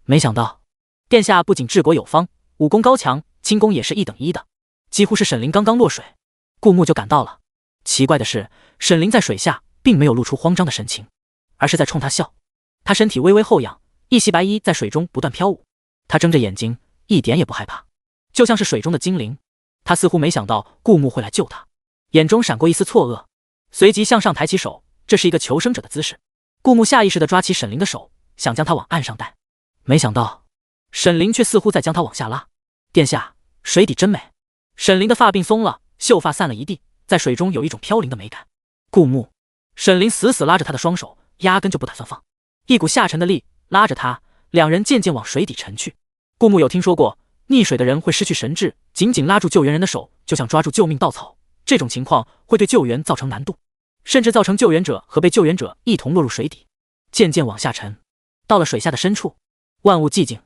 没想到，殿下不仅治国有方，武功高强，轻功也是一等一的，几乎是沈凌刚刚落水，顾木就赶到了。奇怪的是，沈凌在水下并没有露出慌张的神情，而是在冲他笑。他身体微微后仰，一袭白衣在水中不断飘舞，他睁着眼睛，一点也不害怕，就像是水中的精灵。他似乎没想到顾木会来救他，眼中闪过一丝错愕，随即向上抬起手，这是一个求生者的姿势。顾木下意识地抓起沈凌的手，想将他往岸上带，没想到沈凌却似乎在将他往下拉。殿下，水底真美。沈凌的发鬓松了，秀发散了一地，在水中有一种飘零的美感。顾木，沈凌死死拉着他的双手，压根就不打算放，一股下沉的力拉着他，两人渐渐往水底沉去。顾木有听说过，溺水的人会失去神智，紧紧拉住救援人的手，就像抓住救命稻草，这种情况会对救援造成难度，甚至造成救援者和被救援者一同落入水底，渐渐往下沉。到了水下的深处，万物寂静。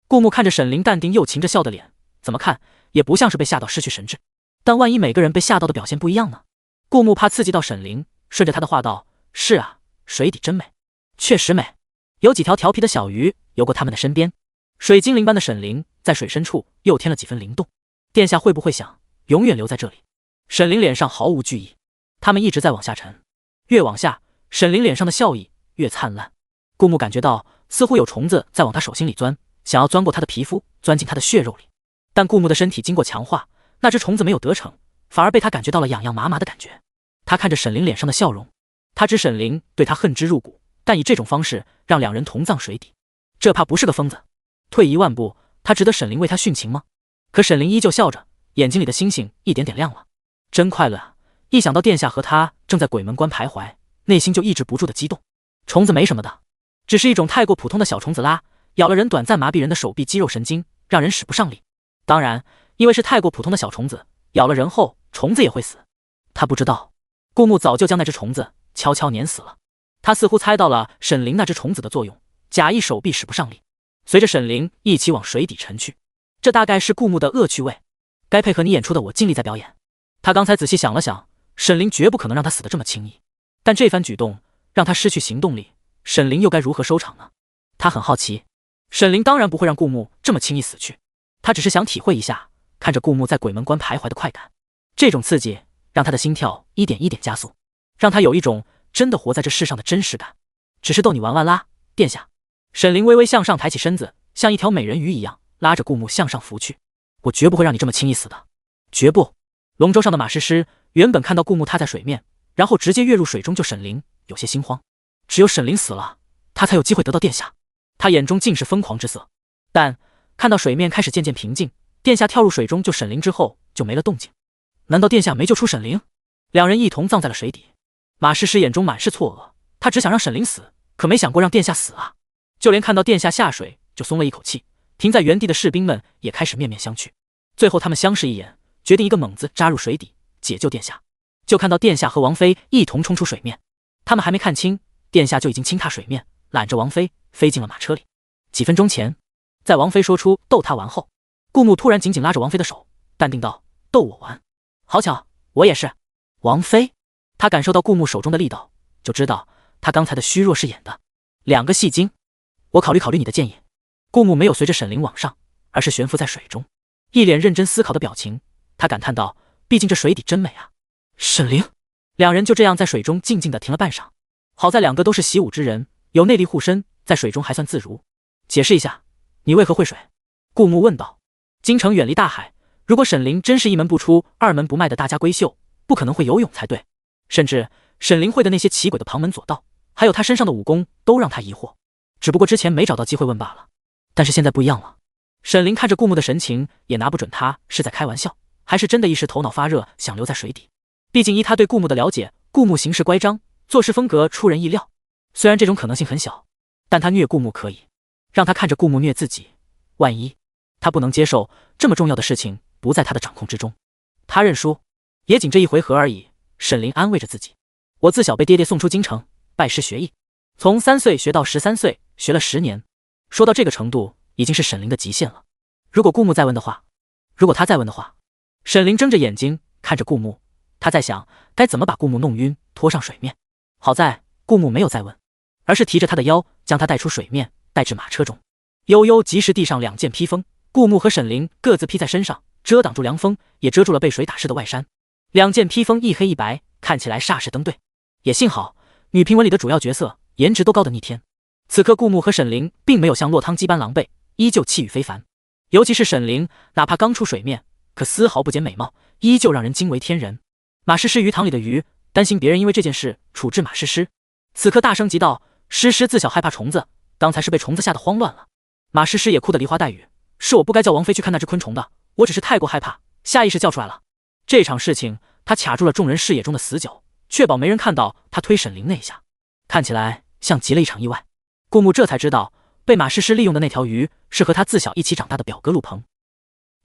顾木看着沈凌淡定又噙着笑的脸，怎么看也不像是被吓到失去神智。但万一每个人被吓到的表现不一样呢？顾木怕刺激到沈凌，顺着他的话道：是啊，水底真美。确实美，有几条调皮的小鱼游过他们的身边，水精灵般的沈凌在水深处又添了几分灵动。殿下会不会想永远留在这里？沈凌脸上毫无惧意。他们一直在往下沉，越往下，沈凌脸上的笑意越灿烂。顾木感觉到似乎有虫子在往他手心里钻，想要钻过他的皮肤，钻进他的血肉里。但顾木的身体经过强化，那只虫子没有得逞，反而被他感觉到了痒痒麻麻的感觉。他看着沈凌脸上的笑容，他知沈凌对他恨之入骨，但以这种方式让两人同葬水底，这怕不是个疯子。退一万步，他值得沈凌为他殉情吗？可沈凌依旧笑着，眼睛里的星星一点点亮了。真快乐啊！一想到殿下和他正在鬼门关徘徊，内心就抑制不住的激动。虫子没什么的，只是一种太过普通的小虫子啦，咬了人短暂麻痹人的手臂肌肉神经，让人使不上力。当然，因为是太过普通的小虫子，咬了人后虫子也会死。他不知道，顾木早就将那只虫子悄悄碾死了。他似乎猜到了沈凌那只虫子的作用，假意手臂使不上力，随着沈凌一起往水底沉去。这大概是顾木的恶趣味，该配合你演出的我尽力在表演。他刚才仔细想了想，沈凌绝不可能让他死得这么轻易，但这番举动让他失去行动力，沈凌又该如何收场呢？他很好奇，沈凌当然不会让顾木这么轻易死去，他只是想体会一下看着顾木在鬼门关徘徊的快感，这种刺激让他的心跳一点一点加速，让他有一种真的活在这世上的真实感。只是逗你玩玩啦，殿下。沈凌微微向上抬起身子，像一条美人鱼一样拉着顾木向上浮去。我绝不会让你这么轻易死的，绝不。龙舟上的马诗诗原本看到顾木踏在水面，然后直接跃入水中救沈凌，有些心慌。只有沈凌死了，他才有机会得到殿下。他眼中尽是疯狂之色。但看到水面开始渐渐平静，殿下跳入水中救沈凌之后就没了动静。难道殿下没救出沈凌？两人一同葬在了水底。马诗诗眼中满是错愕，他只想让沈凌死，可没想过让殿下死啊。就连看到殿下下水就松了一口气，停在原地的士兵们也开始面面相觑。最后他们相视一眼，决定一个猛子扎入水底解救殿下。就看到殿下和王妃一同冲出水面，他们还没看清，殿下就已经轻踏水面，揽着王妃飞进了马车里。几分钟前，在王妃说出逗他玩后，顾木突然紧紧拉着王妃的手，淡定道：逗我玩？好巧，我也是。王妃，他感受到顾木手中的力道，就知道他刚才的虚弱是演的。两个戏精，我考虑考虑你的建议。顾木没有随着沈凌往上，而是悬浮在水中，一脸认真思考的表情。他感叹道：毕竟这水底真美啊。沈凌，两人就这样在水中静静地停了半晌。好在两个都是习武之人，有内力护身，在水中还算自如。解释一下，你为何会水？顾木问道。京城远离大海，如果沈凌真是一门不出二门不迈的大家闺秀，不可能会游泳才对。甚至沈凌会的那些奇诡的旁门左道，还有他身上的武功，都让他疑惑。只不过之前没找到机会问罢了。但是现在不一样了。沈凌看着顾木的神情，也拿不准他是在开玩笑，还是真的一时头脑发热想留在水底。毕竟依他对顾木的了解，顾木行事乖张，做事风格出人意料。虽然这种可能性很小，但他虐顾木可以，让他看着顾木虐自己，万一他不能接受，这么重要的事情不在他的掌控之中，他认输，也仅这一回合而已。沈凌安慰着自己，我自小被爹爹送出京城拜师学艺，从3岁学到13岁，学了10年。说到这个程度，已经是沈凌的极限了。如果顾木再问的话，沈凌睁着眼睛看着顾木，他在想该怎么把顾木弄晕，拖上水面。好在顾木没有再问，而是提着他的腰，将他带出水面，带至马车中。悠悠及时递上2件披风，顾木和沈凌各自披在身上，遮挡住凉风，也遮住了被水打湿的外衫。2件披风一黑一白，看起来煞是登对。也幸好女评文里的主要角色颜值都高得逆天。此刻顾木和沈凌并没有像落汤鸡般狼狈，依旧气宇非凡。尤其是沈凌，哪怕刚出水面，可丝毫不减美貌，依旧让人惊为天人。马诗诗鱼塘里的鱼担心别人因为这件事处置马诗诗，此刻大声急道：“诗诗自小害怕虫子，刚才是被虫子吓得慌乱了。”马诗诗也哭得梨花带雨：“是我不该叫王妃去看那只昆虫的，我只是太过害怕，下意识叫出来了。”这场事情，他卡住了众人视野中的死角，确保没人看到他推沈凌那一下，看起来像极了一场意外。顾木这才知道，被马诗诗利用的那条鱼是和他自小一起长大的表哥陆鹏。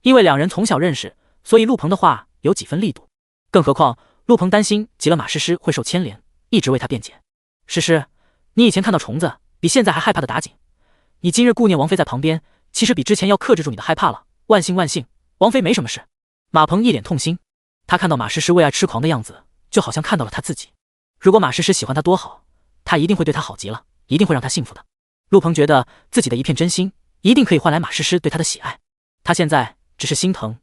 因为2人从小认识，所以陆鹏的话有几分力度。更何况陆鹏担心急了马诗诗会受牵连，一直为他辩解：“诗诗，你以前看到虫子比现在还害怕的打紧，你今日顾念王妃在旁边，其实比之前要克制住你的害怕了。万幸万幸，王妃没什么事。”马鹏一脸痛心，他看到马诗诗为爱痴狂的样子，就好像看到了他自己。如果马诗诗喜欢他多好，他一定会对他好极了，一定会让他幸福的。陆鹏觉得自己的一片真心一定可以换来马诗诗对他的喜爱，他现在只是心疼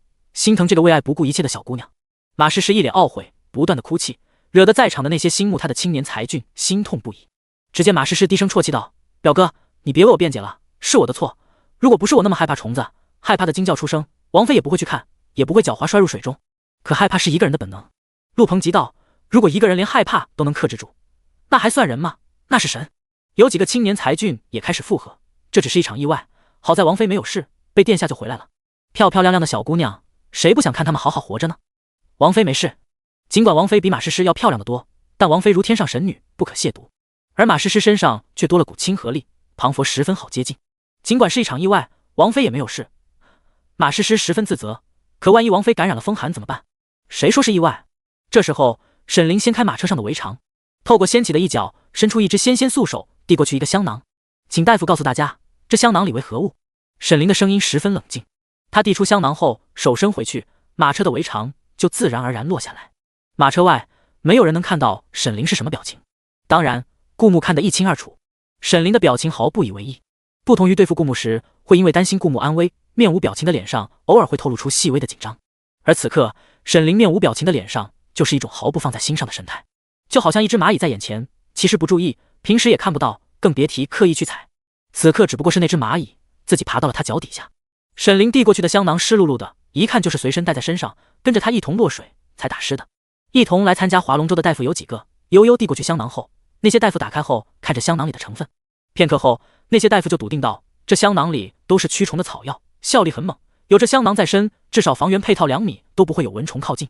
这个为爱不顾一切的小姑娘。马诗诗一脸懊悔，不断的哭泣，惹得在场的那些心目她的青年才俊心痛不已。只见马诗诗低声啜泣道：“表哥，你别为我辩解了，是我的错。如果不是我那么害怕虫子，害怕的惊叫出声，王妃也不会去看，也不会狡猾摔入水中。可害怕是一个人的本能。”陆鹏急道：“如果一个人连害怕都能克制住，那还算人吗？那是神。”有几个青年才俊也开始附和：“这只是一场意外，好在王妃没有事，被殿下救回来了。漂漂亮亮的小姑娘，谁不想看她们好好活着呢？王妃没事。尽管王妃比马诗诗要漂亮得多，但王妃如天上神女，不可亵渎。而马诗诗身上却多了股亲和力，庞佛十分好接近。尽管是一场意外，王妃也没有事。马诗诗十分自责，可万一王妃感染了风寒怎么办？谁说是意外？”这时候沈凌掀开马车上的围长，透过掀起的一角，伸出一只纤纤素手，递过去一个香囊：“请大夫告诉大家，这香囊里为何物？”沈凌的声音十分冷静，他递出香囊后，手伸回去，马车的围长就自然而然落下来。马车外没有人能看到沈凌是什么表情，当然顾木看得一清二楚。沈凌的表情毫不以为意，不同于对付顾木时会因为担心顾木安危，面无表情的脸上偶尔会透露出细微的紧张，而此刻沈凌面无表情的脸上就是一种毫不放在心上的神态，就好像一只蚂蚁在眼前，其实不注意，平时也看不到，更别提刻意去踩。此刻只不过是那只蚂蚁自己爬到了他脚底下。沈凌递过去的香囊湿漉漉的，一看就是随身带在身上，跟着他一同落水才打湿的。一同来参加划龙舟的大夫有几个？悠悠递过去香囊后，那些大夫打开后看着香囊里的成分，片刻后那些大夫就笃定道：这香囊里都是驱虫的草药，效力很猛，有这香囊在身，至少方圆配套2米都不会有蚊虫靠近。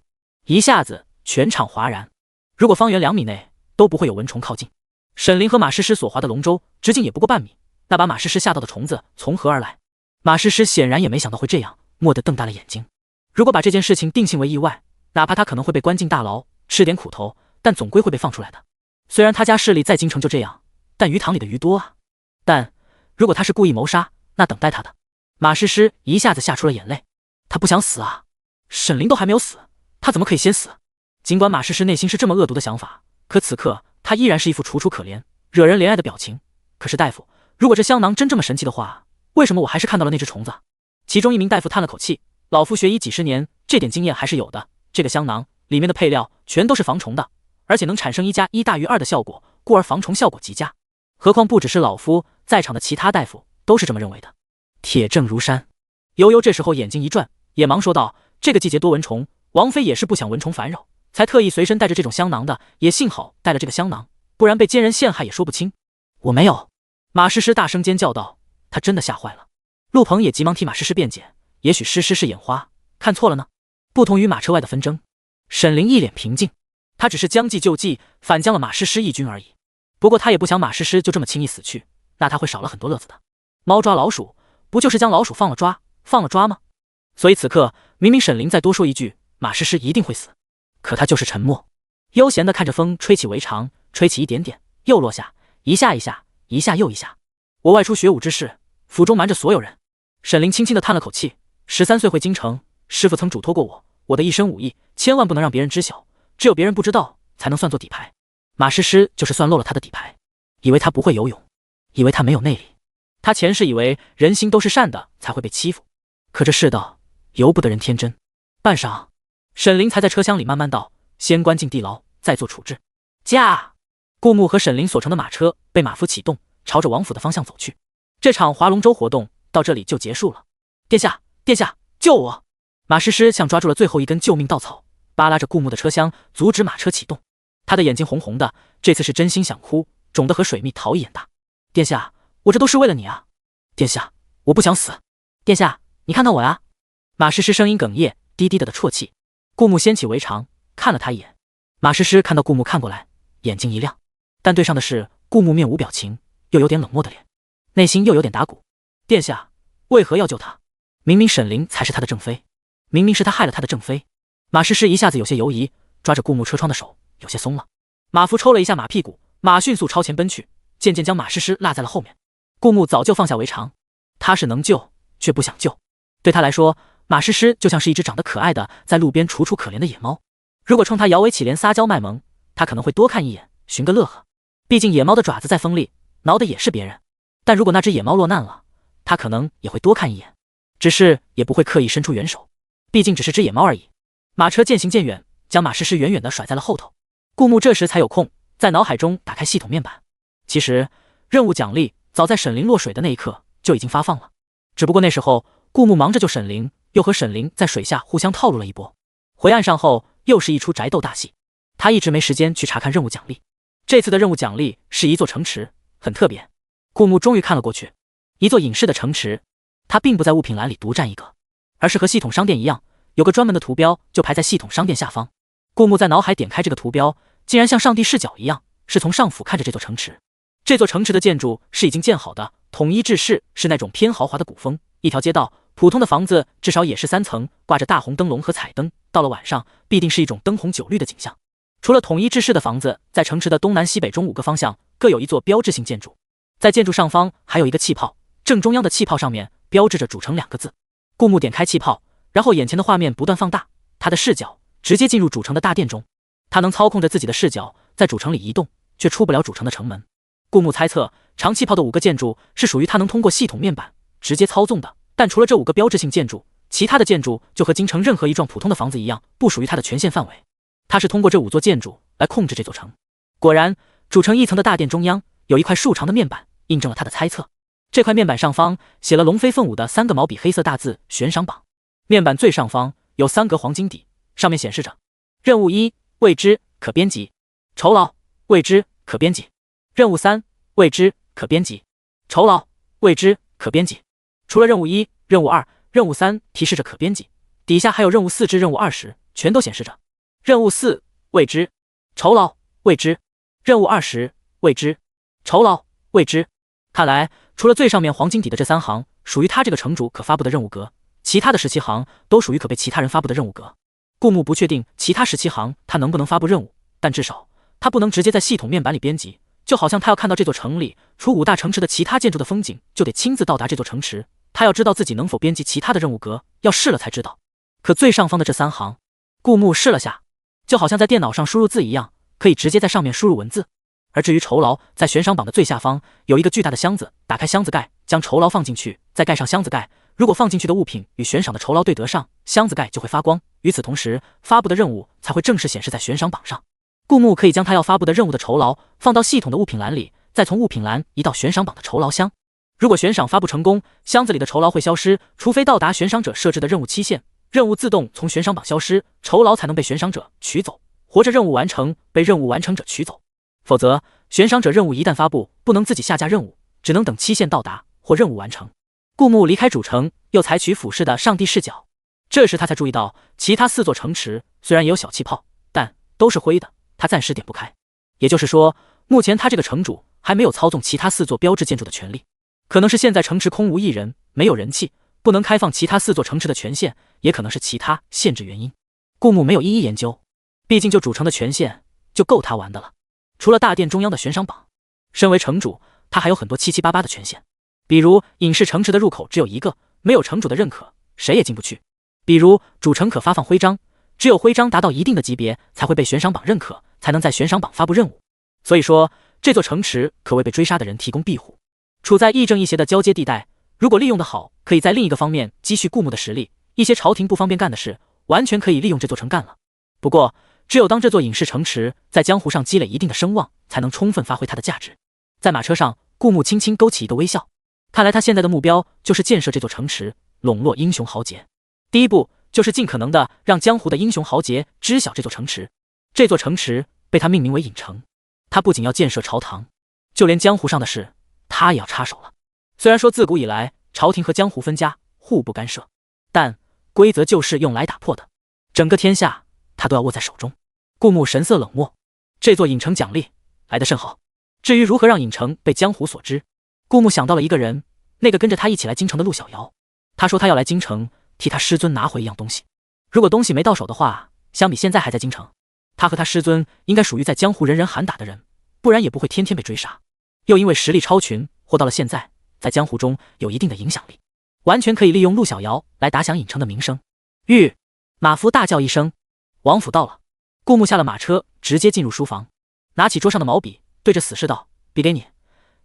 一下子全场哗然，如果方圆2米内都不会有蚊虫靠近，沈凌和马诗诗所划的龙舟直径也不过半米，那把马诗诗吓到的虫子从何而来？马诗诗显然也没想到会这样，蓦地瞪大了眼睛。如果把这件事情定性为意外，哪怕他可能会被关进大牢，吃点苦头，但总归会被放出来的。虽然他家势力在京城就这样，但鱼塘里的鱼多啊。但如果他是故意谋杀，那等待他的……马诗诗一下子吓出了眼泪。他不想死啊，沈凌都还没有死，他怎么可以先死？尽管马诗诗内心是这么恶毒的想法，可此刻他依然是一副楚楚可怜、惹人怜爱的表情。可是大夫，如果这香囊真这么神奇的话，为什么我还是看到了那只虫子？其中一名大夫叹了口气：老夫学医几十年，这点经验还是有的。这个香囊里面的配料全都是防虫的，而且能产生1+1大于2的效果，故而防虫效果极佳。何况不只是老夫，在场的其他大夫都是这么认为的。铁证如山。悠悠这时候眼睛一转，也忙说道：这个季节多蚊虫，王妃也是不想蚊虫烦扰，才特意随身带着这种香囊的，也幸好带了这个香囊，不然被奸人陷害也说不清。我没有。马诗诗大声尖叫道，她真的吓坏了。陆鹏也急忙替马诗诗辩解，也许诗诗是眼花，看错了呢。不同于马车外的纷争，沈凌一脸平静，他只是将计就计，反将了马诗诗一军而已。不过他也不想马诗诗就这么轻易死去，那他会少了很多乐子的。猫抓老鼠，不就是将老鼠放了抓吗？所以此刻明明沈凌再多说一句，马诗诗一定会死，可他就是沉默，悠闲地看着风吹起围长，吹起一点点，又落下，一下一下，一下又一下。我外出学武之事，府中瞒着所有人。沈凌轻轻地叹了口气，13岁回京城，师傅曾嘱托过我，我的一身武艺千万不能让别人知晓，只有别人不知道，才能算作底牌。马诗诗就是算漏了他的底牌，以为他不会游泳，以为他没有内力。他前世以为人心都是善的才会被欺负，可这世道由不得人天真。半晌，沈凌才在车厢里慢慢道：“先关进地牢，再做处置。”驾！顾木和沈凌所乘的马车被马夫启动，朝着王府的方向走去。这场划龙舟活动到这里就结束了。殿下，殿下，救我！马诗诗像抓住了最后一根救命稻草，扒拉着顾木的车厢，阻止马车启动。他的眼睛红红的，这次是真心想哭，肿得和水蜜桃一眼大。殿下，我这都是为了你啊！殿下，我不想死。殿下，你看看我呀！马诗诗声音哽咽，低低的啜泣。顾木掀起围裳，看了他一眼。马诗诗看到顾木看过来，眼睛一亮，但对上的是顾木面无表情，又有点冷漠的脸，内心又有点打鼓。殿下，为何要救他？明明沈凌才是他的正妃，明明是他害了他的正妃。马诗诗一下子有些犹疑，抓着顾木车窗的手有些松了。马夫抽了一下马屁股，马迅速朝前奔去，渐渐将马诗诗落在了后面。顾木早就放下围裳，他是能救，却不想救。对他来说，马诗诗就像是一只长得可爱的在路边楚楚可怜的野猫。如果冲他摇尾乞怜撒娇卖萌，他可能会多看一眼，寻个乐呵。毕竟野猫的爪子再锋利，挠的也是别人。但如果那只野猫落难了，他可能也会多看一眼，只是也不会刻意伸出援手，毕竟只是只野猫而已。马车渐行渐远，将马诗诗远远地甩在了后头。顾木这时才有空在脑海中打开系统面板。其实任务奖励早在沈凌落水的那一刻就已经发放了，只不过那时候顾木忙着救沈凌，又和沈凌在水下互相套路了一波。回岸上后又是一出宅斗大戏，他一直没时间去查看任务奖励。这次的任务奖励是一座城池，很特别。顾木终于看了过去，一座隐士的城池，它并不在物品栏里独占一个，而是和系统商店一样，有个专门的图标就排在系统商店下方。顾木在脑海点开这个图标，竟然像上帝视角一样，是从上俯看着这座城池。这座城池的建筑是已经建好的，统一制式，是那种偏豪华的古风。一条街道，普通的房子至少也是3层，挂着大红灯笼和彩灯，到了晚上必定是一种灯红酒绿的景象。除了统一制式的房子，在城池的东南西北中5个方向各有一座标志性建筑，在建筑上方还有一个气泡，正中央的气泡上面标志着主城2个字。顾木点开气泡，然后眼前的画面不断放大，他的视角直接进入主城的大殿中。他能操控着自己的视角在主城里移动，却出不了主城的城门。顾木猜测长气泡的5个建筑是属于他能通过系统面板直接操纵的，但除了这5个标志性建筑，其他的建筑就和京城任何一幢普通的房子一样，不属于他的权限范围。他是通过这5座建筑来控制这座城。果然，主城1层的大殿中央有一块竖长的面板，印证了他的猜测。这块面板上方写了龙飞凤舞的3个毛笔黑色大字悬赏榜。面板最上方有3格黄金底，上面显示着任务1未知可编辑，酬劳未知可编辑，任务3未知可编辑，酬劳未知可编辑。除了任务1、任务2、任务3提示着可编辑，底下还有任务4至任务20，全都显示着任务4未知，酬劳未知，任务20未知，酬劳未知。看来除了最上面黄金底的这3行属于他这个城主可发布的任务格，其他的17行都属于可被其他人发布的任务格。顾木不确定其他17行他能不能发布任务，但至少他不能直接在系统面板里编辑，就好像他要看到这座城里除5大城池的其他建筑的风景，就得亲自到达这座城池。他要知道自己能否编辑其他的任务格，要试了才知道。可最上方的这3行，顾木试了下，就好像在电脑上输入字一样，可以直接在上面输入文字。而至于酬劳，在悬赏榜的最下方有一个巨大的箱子，打开箱子盖，将酬劳放进去，再盖上箱子盖。如果放进去的物品与悬赏的酬劳对得上，箱子盖就会发光。与此同时，发布的任务才会正式显示在悬赏榜上。顾木可以将他要发布的任务的酬劳放到系统的物品栏里，再从物品栏移到悬赏榜的酬劳箱。如果悬赏发布成功，箱子里的酬劳会消失，除非到达悬赏者设置的任务期限，任务自动从悬赏榜消失，酬劳才能被悬赏者取走，活着任务完成被任务完成者取走。否则，悬赏者任务一旦发布，不能自己下架任务，只能等期限到达或任务完成。顾木离开主城，又采取俯视的上帝视角，这时他才注意到，其他4座城池虽然也有小气泡，但都是灰的，他暂时点不开。也就是说，目前他这个城主还没有操纵其他4座标志建筑的权利。可能是现在城池空无一人，没有人气，不能开放其他4座城池的权限，也可能是其他限制原因。顾木没有一一研究，毕竟就主城的权限就够他玩的了。除了大殿中央的悬赏榜，身为城主，他还有很多七七八八的权限。比如隐士城池的入口只有一个，没有城主的认可，谁也进不去。比如主城可发放徽章，只有徽章达到一定的级别才会被悬赏榜认可，才能在悬赏榜发布任务。所以说，这座城池可为被追杀的人提供庇护。处在亦正亦邪的交接地带，如果利用得好，可以在另一个方面积蓄顾木的实力，一些朝廷不方便干的事，完全可以利用这座城干了。不过，只有当这座隐士城池在江湖上积累一定的声望，才能充分发挥它的价值。在马车上，顾木轻轻勾起一个微笑，看来他现在的目标就是建设这座城池，笼络英雄豪杰。第一步就是尽可能的让江湖的英雄豪杰知晓这座城池。这座城池被他命名为隐城，他不仅要建设朝堂，就连江湖上的事他也要插手了。虽然说自古以来朝廷和江湖分家，互不干涉，但规则就是用来打破的，整个天下他都要握在手中。顾木神色冷漠，这座隐城奖励来得甚好。至于如何让隐城被江湖所知，顾木想到了一个人，那个跟着他一起来京城的陆小瑶。他说他要来京城替他师尊拿回一样东西，如果东西没到手的话，相比现在还在京城，他和他师尊应该属于在江湖人人喊打的人，不然也不会天天被追杀。又因为实力超群，活到了现在，在江湖中有一定的影响力，完全可以利用陆小瑶来打响隐城的名声。吁！马夫大叫一声，王府到了。顾木下了马车，直接进入书房，拿起桌上的毛笔，对着死士道：笔给你，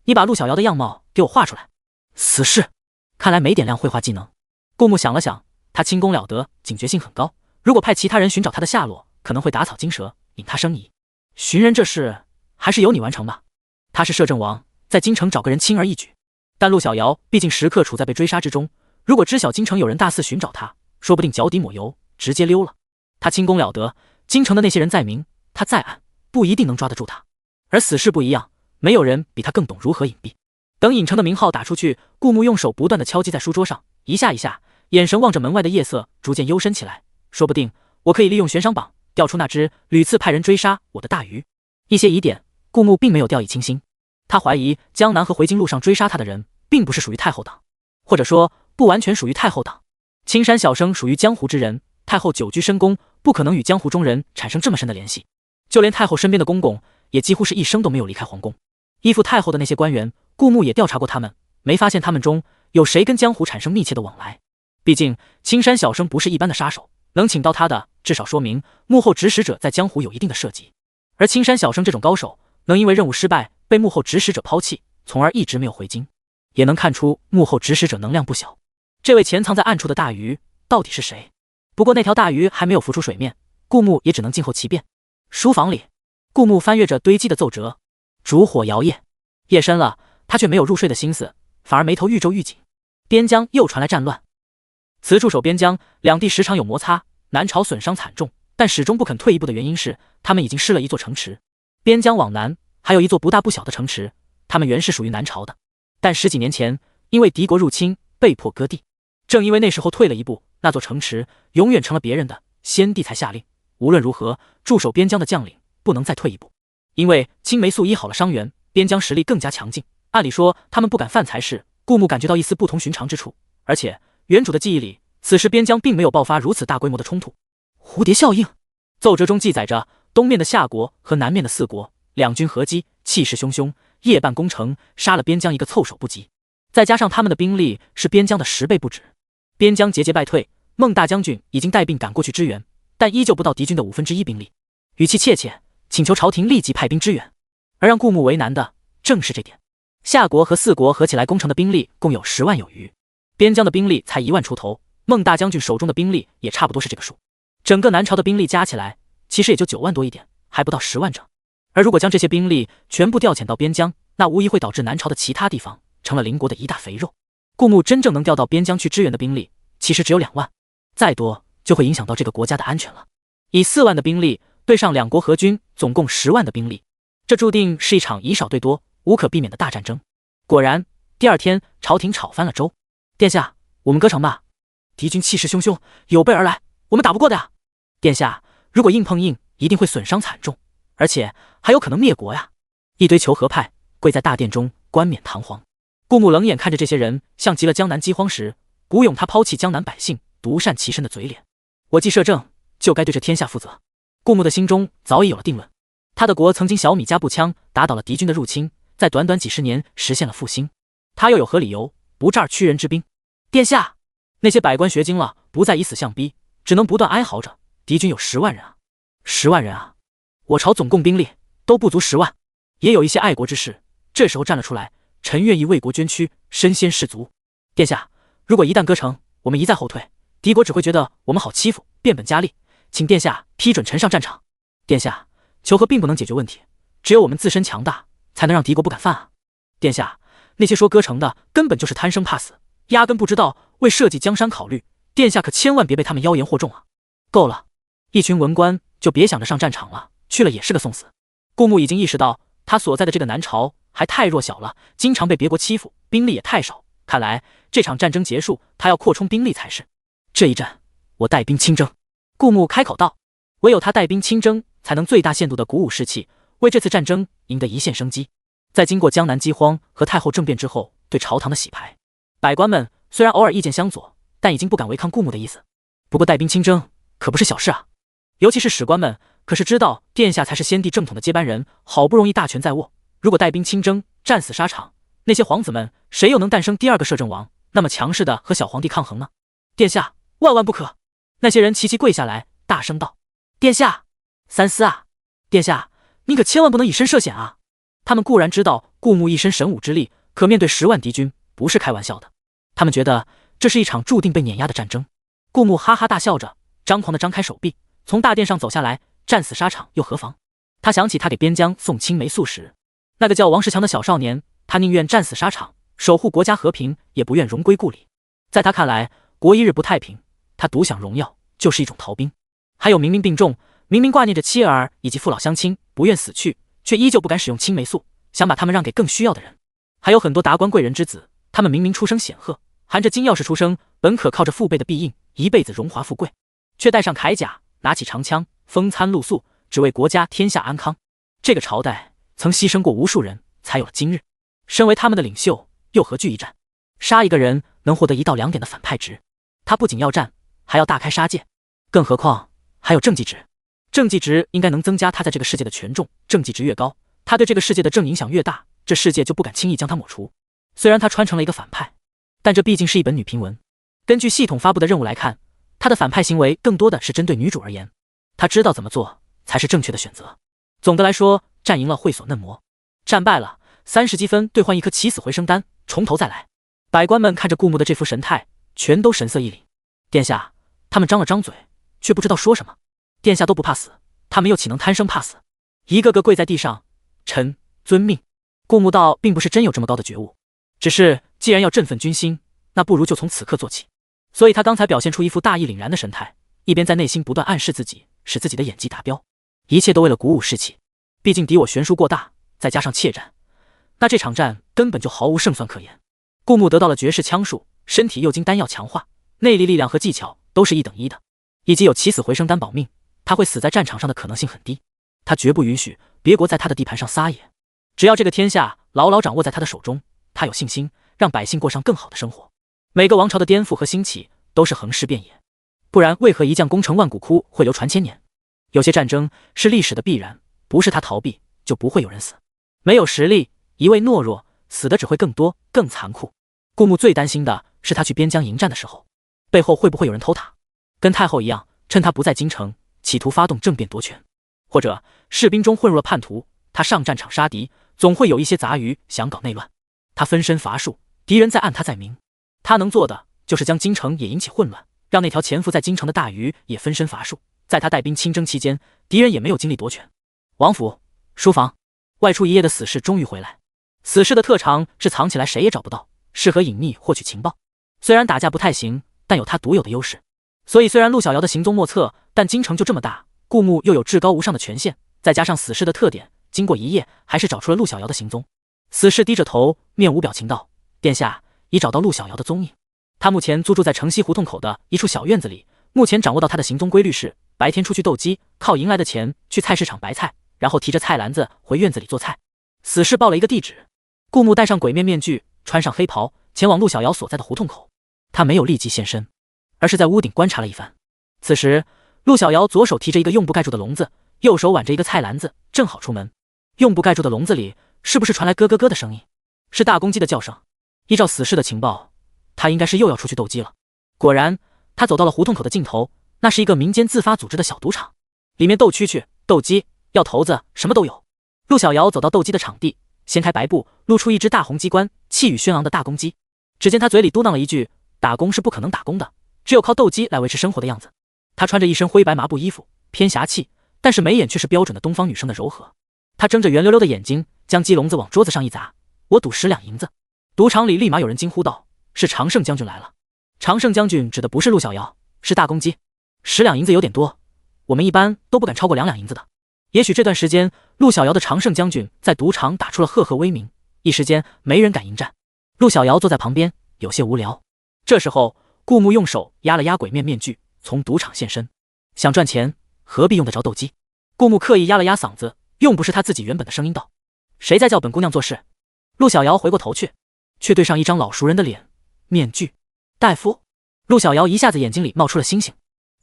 你把陆小瑶的样貌给我画出来。死士看来没点亮绘画技能。顾木想了想，他轻功了得，警觉性很高，如果派其他人寻找他的下落，可能会打草惊蛇，引他生疑。寻人这事还是由你完成吧，他是摄政王，在京城找个人轻而易举。但陆小瑶毕竟时刻处在被追杀之中，如果知晓京城有人大肆寻找他，说不定脚底抹油直接溜了。他轻功了得，京城的那些人再明，他再暗，不一定能抓得住他。而死士不一样，没有人比他更懂如何隐蔽。等隐城的名号打出去，顾木用手不断地敲击在书桌上，一下一下，眼神望着门外的夜色，逐渐幽深起来。说不定我可以利用悬赏榜调出那只屡次派人追杀我的大鱼。一些疑点，顾木并没有掉以轻心。他怀疑江南和回京路上追杀他的人，并不是属于太后党，或者说不完全属于太后党。青山小生属于江湖之人，太后久居深宫，不可能与江湖中人产生这么深的联系。就连太后身边的公公，也几乎是一生都没有离开皇宫。依附太后的那些官员，顾木也调查过他们，没发现他们中有谁跟江湖产生密切的往来。毕竟青山小生不是一般的杀手，能请到他的，至少说明幕后指使者在江湖有一定的涉及。而青山小生这种高手，能因为任务失败被幕后指使者抛弃，从而一直没有回京，也能看出幕后指使者能量不小。这位潜藏在暗处的大鱼到底是谁？不过那条大鱼还没有浮出水面，顾木也只能静候其变。书房里，顾木翻阅着堆积的奏折，烛火摇曳。夜深了，他却没有入睡的心思，反而眉头愈皱愈紧。边疆又传来战乱，此处守边疆，两地时常有摩擦，南朝损伤惨重，但始终不肯退一步的原因是，他们已经失了一座城池。边疆往南还有一座不大不小的城池，他们原是属于南朝的，但10几年前因为敌国入侵，被迫割地。正因为那时候退了一步，那座城池永远成了别人的，先帝才下令，无论如何驻守边疆的将领不能再退一步。因为青霉素医好了伤员，边疆实力更加强劲，按理说他们不敢犯才是。顾木感觉到一丝不同寻常之处，而且原主的记忆里，此时边疆并没有爆发如此大规模的冲突。蝴蝶效应，奏折中记载着东面的夏国和南面的四国两军合击，气势汹汹，夜半攻城，杀了边疆一个措手不及，再加上他们的兵力是边疆的10倍不止。边疆节节败退，孟大将军已经带兵赶过去支援，但依旧不到敌军的1/5兵力，语气怯怯，请求朝廷立即派兵支援。而让顾木为难的正是这点。夏国和四国合起来攻城的兵力共有10万有余，边疆的兵力才1万出头，孟大将军手中的兵力也差不多是这个数。整个南朝的兵力加起来，其实也就9万多一点，还不到10万整。而如果将这些兵力全部调遣到边疆，那无疑会导致南朝的其他地方成了邻国的一大肥肉。顾木真正能调到边疆去支援的兵力，其实只有2万，再多就会影响到这个国家的安全了。以4万的兵力对上两国合军总共10万的兵力，这注定是一场以少对多、无可避免的大战争。果然，第2天朝廷吵翻了粥。殿下，我们割城吧，敌军气势汹汹，有备而来，我们打不过的呀。殿下，如果硬碰硬，一定会损伤惨重，而且还有可能灭国呀。一堆求和派跪在大殿中冠冕堂皇。顾木冷眼看着这些人，像极了江南饥荒时古勇他抛弃江南百姓，独善其身的嘴脸。我既摄政，就该对这天下负责。顾木的心中早已有了定论。他的国曾经小米加步枪打倒了敌军的入侵，在短短几10年实现了复兴。他又有何理由不战而屈人之兵。殿下，那些百官学精了，不再以死相逼，只能不断哀嚎着，敌军有10万人啊，10万人啊！我朝总共兵力都不足10万。也有一些爱国之士，这时候站了出来，臣愿意为国捐躯，身先士卒。殿下，如果一旦割城，我们一再后退，敌国只会觉得我们好欺负，变本加厉，请殿下批准臣上战场。殿下，求和并不能解决问题，只有我们自身强大，才能让敌国不敢犯啊。殿下，那些说割城的根本就是贪生怕死，压根不知道为社稷江山考虑，殿下可千万别被他们妖言惑众啊！够了，一群文官就别想着上战场了，去了也是个送死。顾牧已经意识到他所在的这个南朝还太弱小了，经常被别国欺负，兵力也太少，看来这场战争结束，他要扩充兵力才是。这一战，我带兵亲征。顾牧开口道，唯有他带兵亲征，才能最大限度地鼓舞士气，为这次战争赢得一线生机。在经过江南饥荒和太后政变之后，对朝堂的洗牌，百官们虽然偶尔意见相左，但已经不敢违抗顾牧的意思。不过带兵亲征可不是小事啊，尤其是史官们可是知道殿下才是先帝正统的接班人，好不容易大权在握，如果带兵亲征，战死沙场，那些皇子们谁又能诞生第2个摄政王，那么强势的和小皇帝抗衡呢？殿下，万万不可！那些人齐齐跪下来，大声道：“殿下，三思啊！殿下，你可千万不能以身涉险啊！”他们固然知道顾牧一身神武之力，可面对10万敌军不是开玩笑的。他们觉得这是一场注定被碾压的战争。顾牧哈哈大笑着，张狂地张开手臂，从大殿上走下来，战死沙场又何妨？他想起他给边疆送青霉素时，那个叫王世强的小少年，他宁愿战死沙场，守护国家和平，也不愿荣归故里。在他看来，国一日不太平，他独享荣耀就是一种逃兵。还有明明病重，明明挂念着妻儿以及父老乡亲，不愿死去，却依旧不敢使用青霉素，想把他们让给更需要的人。还有很多达官贵人之子，他们明明出身显赫，含着金钥匙出生，本可靠着父辈的庇荫，一辈子荣华富贵，却戴上铠甲，拿起长枪，风餐露宿，只为国家天下安康。这个朝代曾牺牲过无数人，才有了今日。身为他们的领袖，又何惧一战？杀一个人能获得1到2点的反派值，他不仅要战，还要大开杀戒，更何况还有政绩值。政绩值应该能增加他在这个世界的权重，政绩值越高，他对这个世界的正影响越大，这世界就不敢轻易将他抹除。虽然他穿成了一个反派，但这毕竟是一本女频文。根据系统发布的任务来看，他的反派行为更多的是针对女主而言，他知道怎么做才是正确的选择。总的来说，战赢了会所嫩模，战败了30积分兑换1颗起死回生丹，从头再来。百官们看着顾牧的这副神态，全都神色一凛。殿下，他们张了张嘴，却不知道说什么。殿下都不怕死，他们又岂能贪生怕死？一个个跪在地上，臣遵命。顾牧道并不是真有这么高的觉悟，只是既然要振奋军心，那不如就从此刻做起。所以他刚才表现出一副大义凛然的神态，一边在内心不断暗示自己，使自己的演技达标，一切都为了鼓舞士气。毕竟敌我悬殊过大，再加上怯战，那这场战根本就毫无胜算可言。顾牧得到了绝世枪术，身体又经丹药强化，内力力量和技巧都是1等1的，以及有起死回生丹保命，他会死在战场上的可能性很低。他绝不允许别国在他的地盘上撒野，只要这个天下牢牢掌握在他的手中，他有信心让百姓过上更好的生活。每个王朝的颠覆和兴起都是横尸遍野，不然为何一将功成万骨枯会流传千年？有些战争是历史的必然，不是他逃避就不会有人死。没有实力，一味懦弱，死的只会更多更残酷。顾牧最担心的是他去边疆迎战的时候，背后会不会有人偷塔，跟太后一样，趁他不在京城，企图发动政变夺权。或者士兵中混入了叛徒，他上战场杀敌，总会有一些杂鱼想搞内乱。他分身乏术，敌人在暗他在明，他能做的就是将京城也引起混乱，让那条潜伏在京城的大鱼也分身乏术。在他带兵亲征期间，敌人也没有精力夺权。王府书房，外出一夜的死士终于回来。死士的特长是藏起来谁也找不到，适合隐秘获取情报。虽然打架不太行，但有他独有的优势。所以虽然陆小瑶的行踪莫测，但京城就这么大，顾牧又有至高无上的权限，再加上死士的特点，经过一夜还是找出了陆小瑶的行踪。死士低着头，面无表情道：殿下已找到陆小瑶的踪影，他目前租住在城西胡同口的一处小院子里。目前掌握到他的行踪规律是，白天出去斗鸡，靠赢来的钱去菜市场白菜，然后提着菜篮子回院子里做菜。死士报了一个地址。顾牧戴上鬼面面具，穿上黑袍，前往陆小瑶所在的胡同口。他没有立即现身，而是在屋顶观察了一番。此时陆小瑶左手提着一个用布盖住的笼子，右手挽着一个菜篮子，正好出门。用布盖住的笼子里是不是传来咯咯咯的声音？是大公鸡的叫声。依照死士的情报，他应该是又要出去斗鸡了。果然，他走到了胡同口的尽头，那是一个民间自发组织的小赌场，里面斗蛐蛐、斗鸡、要骰子，什么都有。陆小瑶走到斗鸡的场地，掀开白布，露出一只大红鸡冠，气宇轩昂的大公鸡。只见他嘴里嘟囔了一句：“打工是不可能打工的，只有靠斗鸡来维持生活的样子。”他穿着一身灰白麻布衣服，偏侠气，但是眉眼却是标准的东方女生的柔和。他睁着圆溜溜的眼睛，将鸡笼子往桌子上一砸：“我赌10两银子。”赌场里立马有人惊呼道：“是常胜将军来了！”常胜将军指的不是陆小瑶，是大公鸡。10两银子有点多，我们一般都不敢超过2两银子的。也许这段时间，陆小瑶的常胜将军在赌场打出了赫赫威名，一时间没人敢迎战。陆小瑶坐在旁边，有些无聊。这时候，顾木用手压了压鬼面面具，从赌场现身。想赚钱，何必用得着斗鸡？顾木刻意压了压嗓子，用不是他自己原本的声音道：“谁在叫本姑娘做事？”陆小瑶回过头去，却对上一张老熟人的脸，面具。大夫。陆小瑶一下子眼睛里冒出了星星。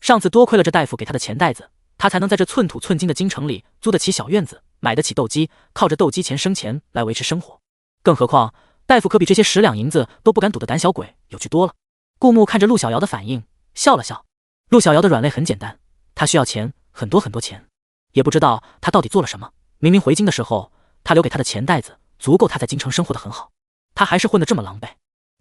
上次多亏了这大夫给他的钱袋子，他才能在这寸土寸金的京城里租得起小院子，买得起斗鸡，靠着斗鸡钱生钱来维持生活。更何况大夫可比这些10两银子都不敢赌的胆小鬼有趣多了。顾木看着陆小瑶的反应，笑了笑。陆小瑶的软肋很简单，他需要钱，很多很多钱。也不知道他到底做了什么，明明回京的时候他留给他的钱袋子足够他在京城生活得很好，他还是混得这么狼狈，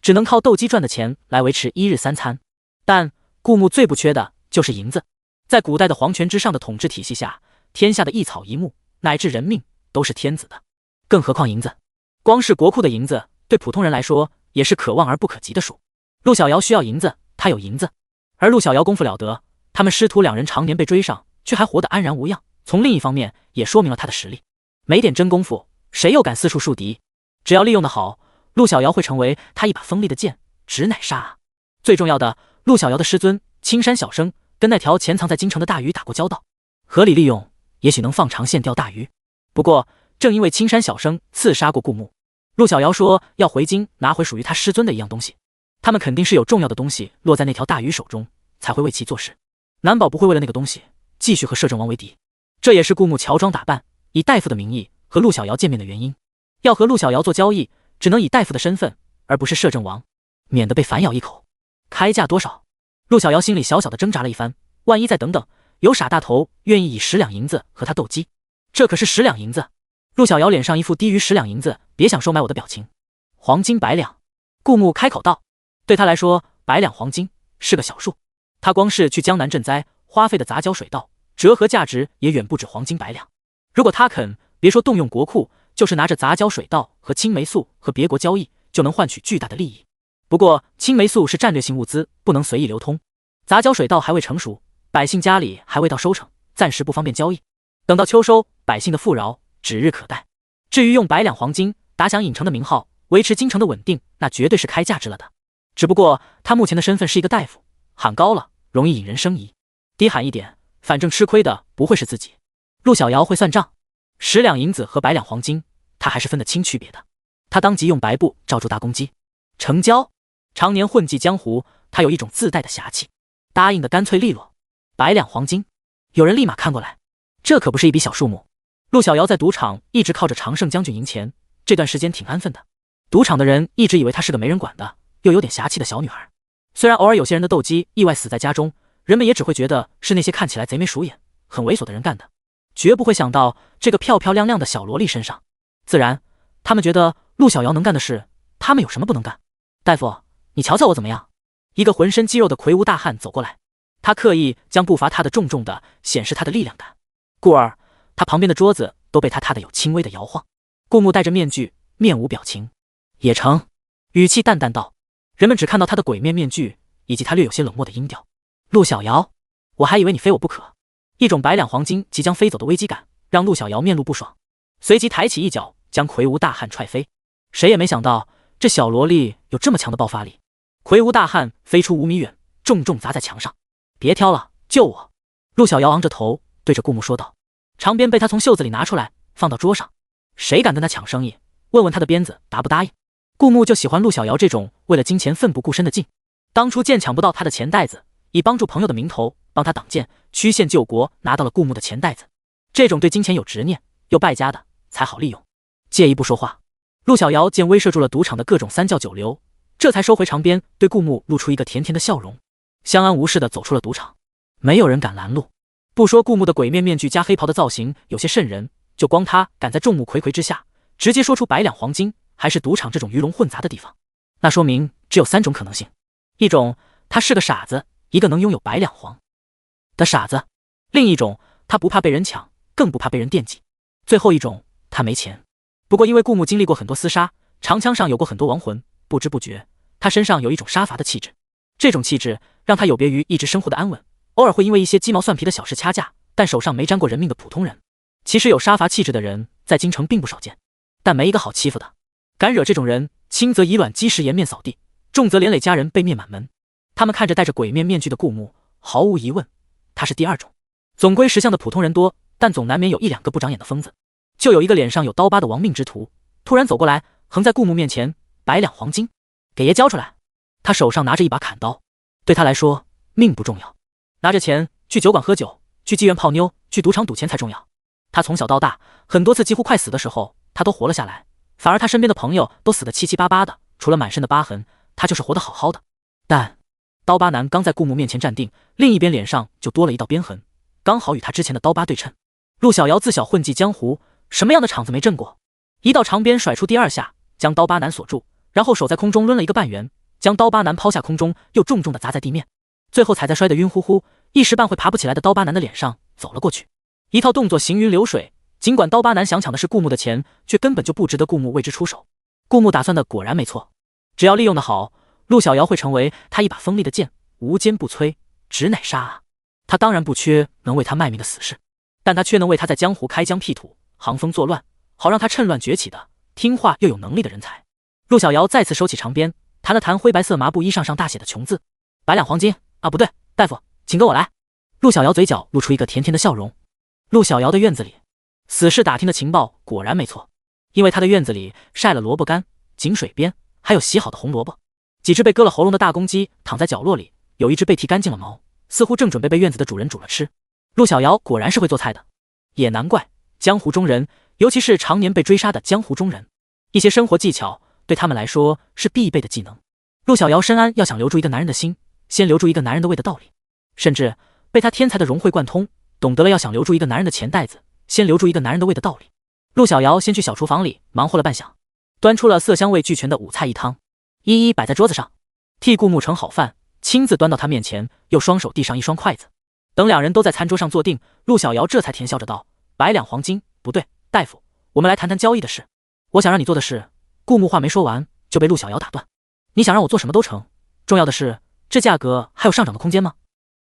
只能靠斗鸡赚的钱来维持1日3餐。但顾木最不缺的就是银子。在古代的皇权之上的统治体系下，天下的一草一木乃至人命都是天子的，更何况银子。光是国库的银子对普通人来说也是可望而不可及的数。陆小瑶需要银子，他有银子，而陆小瑶功夫了得，他们师徒2人常年被追上，却还活得安然无恙，从另一方面也说明了他的实力。没点真功夫，谁又敢四处树敌？只要利用得好，陆小瑶会成为他一把锋利的剑，直乃杀啊！最重要的，陆小瑶的师尊青山小生跟那条潜藏在京城的大鱼打过交道，合理利用，也许能放长线钓大鱼。不过，正因为青山小生刺杀过顾木，陆小瑶说要回京拿回属于他师尊的一样东西，他们肯定是有重要的东西落在那条大鱼手中，才会为其做事，难保不会为了那个东西继续和摄政王为敌。这也是顾木乔装打扮，以大夫的名义和陆小瑶见面的原因。要和陆小瑶做交易，只能以大夫的身份，而不是摄政王，免得被反咬一口。开价多少？陆小瑶心里小小的挣扎了一番，万一再等等，有傻大头愿意以10两银子和他斗鸡，这可是10两银子。陆小瑶脸上一副低于10两银子别想收买我的表情。黄金100两。顾木开口道，对他来说100两黄金是个小数，他光是去江南赈灾花费的杂交水稻，折合价值也远不止黄金100两。如果他肯，别说动用国库，就是拿着杂交水稻和青霉素和别国交易，就能换取巨大的利益。不过青霉素是战略性物资，不能随意流通，杂交水稻还未成熟，百姓家里还未到收成，暂时不方便交易。等到秋收，百姓的富饶指日可待。至于用100两黄金打响郢城的名号，维持京城的稳定，那绝对是开价值了的。只不过他目前的身份是一个大夫，喊高了容易引人生疑，低喊一点，反正吃亏的不会是自己。陆小瑶会算账，10两银子和100两黄金，他还是分得清区别的。他当即用白布罩住大公鸡，成交。常年混迹江湖，他有一种自带的侠气，答应的干脆利落。100两黄金，有人立马看过来，这可不是一笔小数目。陆小瑶在赌场一直靠着常胜将军赢钱，这段时间挺安分的。赌场的人一直以为她是个没人管的，又有点侠气的小女孩。虽然偶尔有些人的斗鸡意外死在家中，人们也只会觉得是那些看起来贼眉鼠眼、很猥琐的人干的，绝不会想到这个漂漂亮亮的小萝莉身上。自然，他们觉得陆小瑶能干的事，他们有什么不能干？大夫，你瞧瞧我怎么样？一个浑身肌肉的魁梧大汉走过来，他刻意将步伐踏得重重的，显示他的力量感。故而，他旁边的桌子都被他踏得有轻微的摇晃。顾木戴着面具，面无表情。也成，语气淡淡道。人们只看到他的鬼面面具，以及他略有些冷漠的音调。陆小瑶，我还以为你非我不可。一种100两黄金即将飞走的危机感，让陆小瑶面露不爽，随即抬起一脚将魁梧大汉踹飞。谁也没想到，这小萝莉有这么强的爆发力。魁梧大汉飞出5米远，重重砸在墙上。别挑了，救我！陆小瑶昂着头对着顾木说道。长鞭被他从袖子里拿出来，放到桌上。谁敢跟他抢生意？问问他的鞭子答不答应？顾木就喜欢陆小瑶这种为了金钱奋不顾身的劲。当初见抢不到他的钱袋子，以帮助朋友的名头帮他挡箭，曲线救国，拿到了顾木的钱袋子。这种对金钱有执念又败家的才好利用。借一步说话。陆小瑶见威慑住了赌场的各种三教九流，这才收回长鞭，对顾木露出一个甜甜的笑容，相安无事地走出了赌场。没有人敢拦路。不说顾木的鬼面面具加黑袍的造型有些瘆人，就光他敢在众目睽睽之下直接说出100两黄金，还是赌场这种鱼龙混杂的地方，那说明只有3种可能性：一种，他是个傻子，一个能拥有100两黄的傻子；另一种，他不怕被人抢，更不怕被人惦记；最后一种，他没钱。不过因为顾木经历过很多厮杀，长枪上有过很多亡魂，不知不觉他身上有一种杀伐的气质，这种气质让他有别于一直生活的安稳，偶尔会因为一些鸡毛蒜皮的小事掐架，但手上没沾过人命的普通人。其实有杀伐气质的人在京城并不少见，但没一个好欺负的。敢惹这种人，轻则以卵击石颜面扫地，重则连累家人被灭满门。他们看着戴着鬼面面具的顾木，毫无疑问他是第二种。总归识相的普通人多，但总难免有1两个不长眼的疯子。就有一个脸上有刀疤的亡命之徒突然走过来，横在顾木面前，100两黄金，给爷交出来。他手上拿着一把砍刀，对他来说命不重要，拿着钱去酒馆喝酒，去妓院泡妞，去赌场赌钱才重要。他从小到大很多次几乎快死的时候他都活了下来，反而他身边的朋友都死得七七八八的，除了满身的疤痕，他就是活得好好的。但刀疤男刚在顾木面前站定，另一边脸上就多了一道鞭痕，刚好与他之前的刀疤对称。陆小瑶自小混迹江湖，什么样的场子没震过？一道长鞭甩出第2下，将刀疤男锁住，然后手在空中抡了一个半圆，将刀疤男抛下空中，又重重地砸在地面，最后踩在摔得晕乎乎，一时半会爬不起来的刀疤男的脸上走了过去。一套动作行云流水，尽管刀疤男想抢的是顾木的钱，却根本就不值得顾木为之出手。顾木打算的果然没错，只要利用得好，陆小瑶会成为他一把锋利的剑，无坚不摧，直乃杀啊！他当然不缺能为他卖命的死士，但他缺能为他在江湖开疆辟土，行风作乱，好让他趁乱崛起的听话又有能力的人才。陆小瑶再次收起长鞭，弹了弹灰白色麻布衣裳上大写的穷字：100两黄金啊，不对，大夫，请跟我来。陆小瑶嘴角露出一个甜甜的笑容。陆小瑶的院子里，死士打听的情报果然没错，因为他的院子里晒了萝卜干、井水边，还有洗好的红萝卜。几只被割了喉咙的大公鸡躺在角落里，有一只被剃干净了毛，似乎正准备被院子的主人煮了吃。陆小瑶果然是会做菜的，也难怪江湖中人，尤其是常年被追杀的江湖中人，一些生活技巧对他们来说是必备的技能。陆小瑶深谙要想留住一个男人的心，先留住一个男人的胃的道理，甚至被他天才的融会贯通，懂得了要想留住一个男人的钱袋子，先留住一个男人的胃的道理。陆小瑶先去小厨房里忙活了半晌，端出了色香味俱全的5菜1汤，一一摆在桌子上，替顾木盛好饭，亲自端到他面前，又双手递上1双筷子。等两人都在餐桌上坐定，陆小瑶这才甜笑着道：100两黄金，不对，大夫，我们来谈谈交易的事。我想让你做的事。顾木话没说完就被陆小瑶打断：你想让我做什么都成，重要的是这价格还有上涨的空间吗？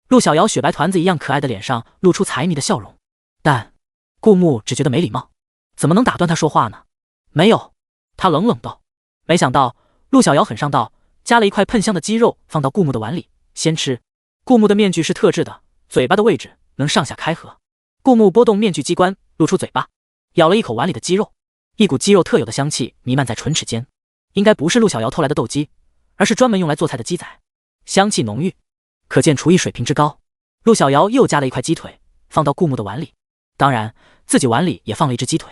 陆小瑶雪白团子一样可爱的脸上露出财迷的笑容，但顾木只觉得没礼貌，怎么能打断他说话呢？没有，他冷冷道。没想到陆小瑶很上道，夹了一块喷香的鸡肉放到顾木的碗里，先吃。顾木的面具是特制的，嘴巴的位置能上下开合。顾木拨动面具机关，露出嘴巴，咬了一口碗里的鸡肉，一股鸡肉特有的香气弥漫在唇齿间，应该不是陆小瑶偷来的斗鸡，而是专门用来做菜的鸡仔，香气浓郁，可见厨艺水平之高。陆小瑶又夹了一块鸡腿放到顾木的碗里，当然自己碗里也放了一只鸡腿，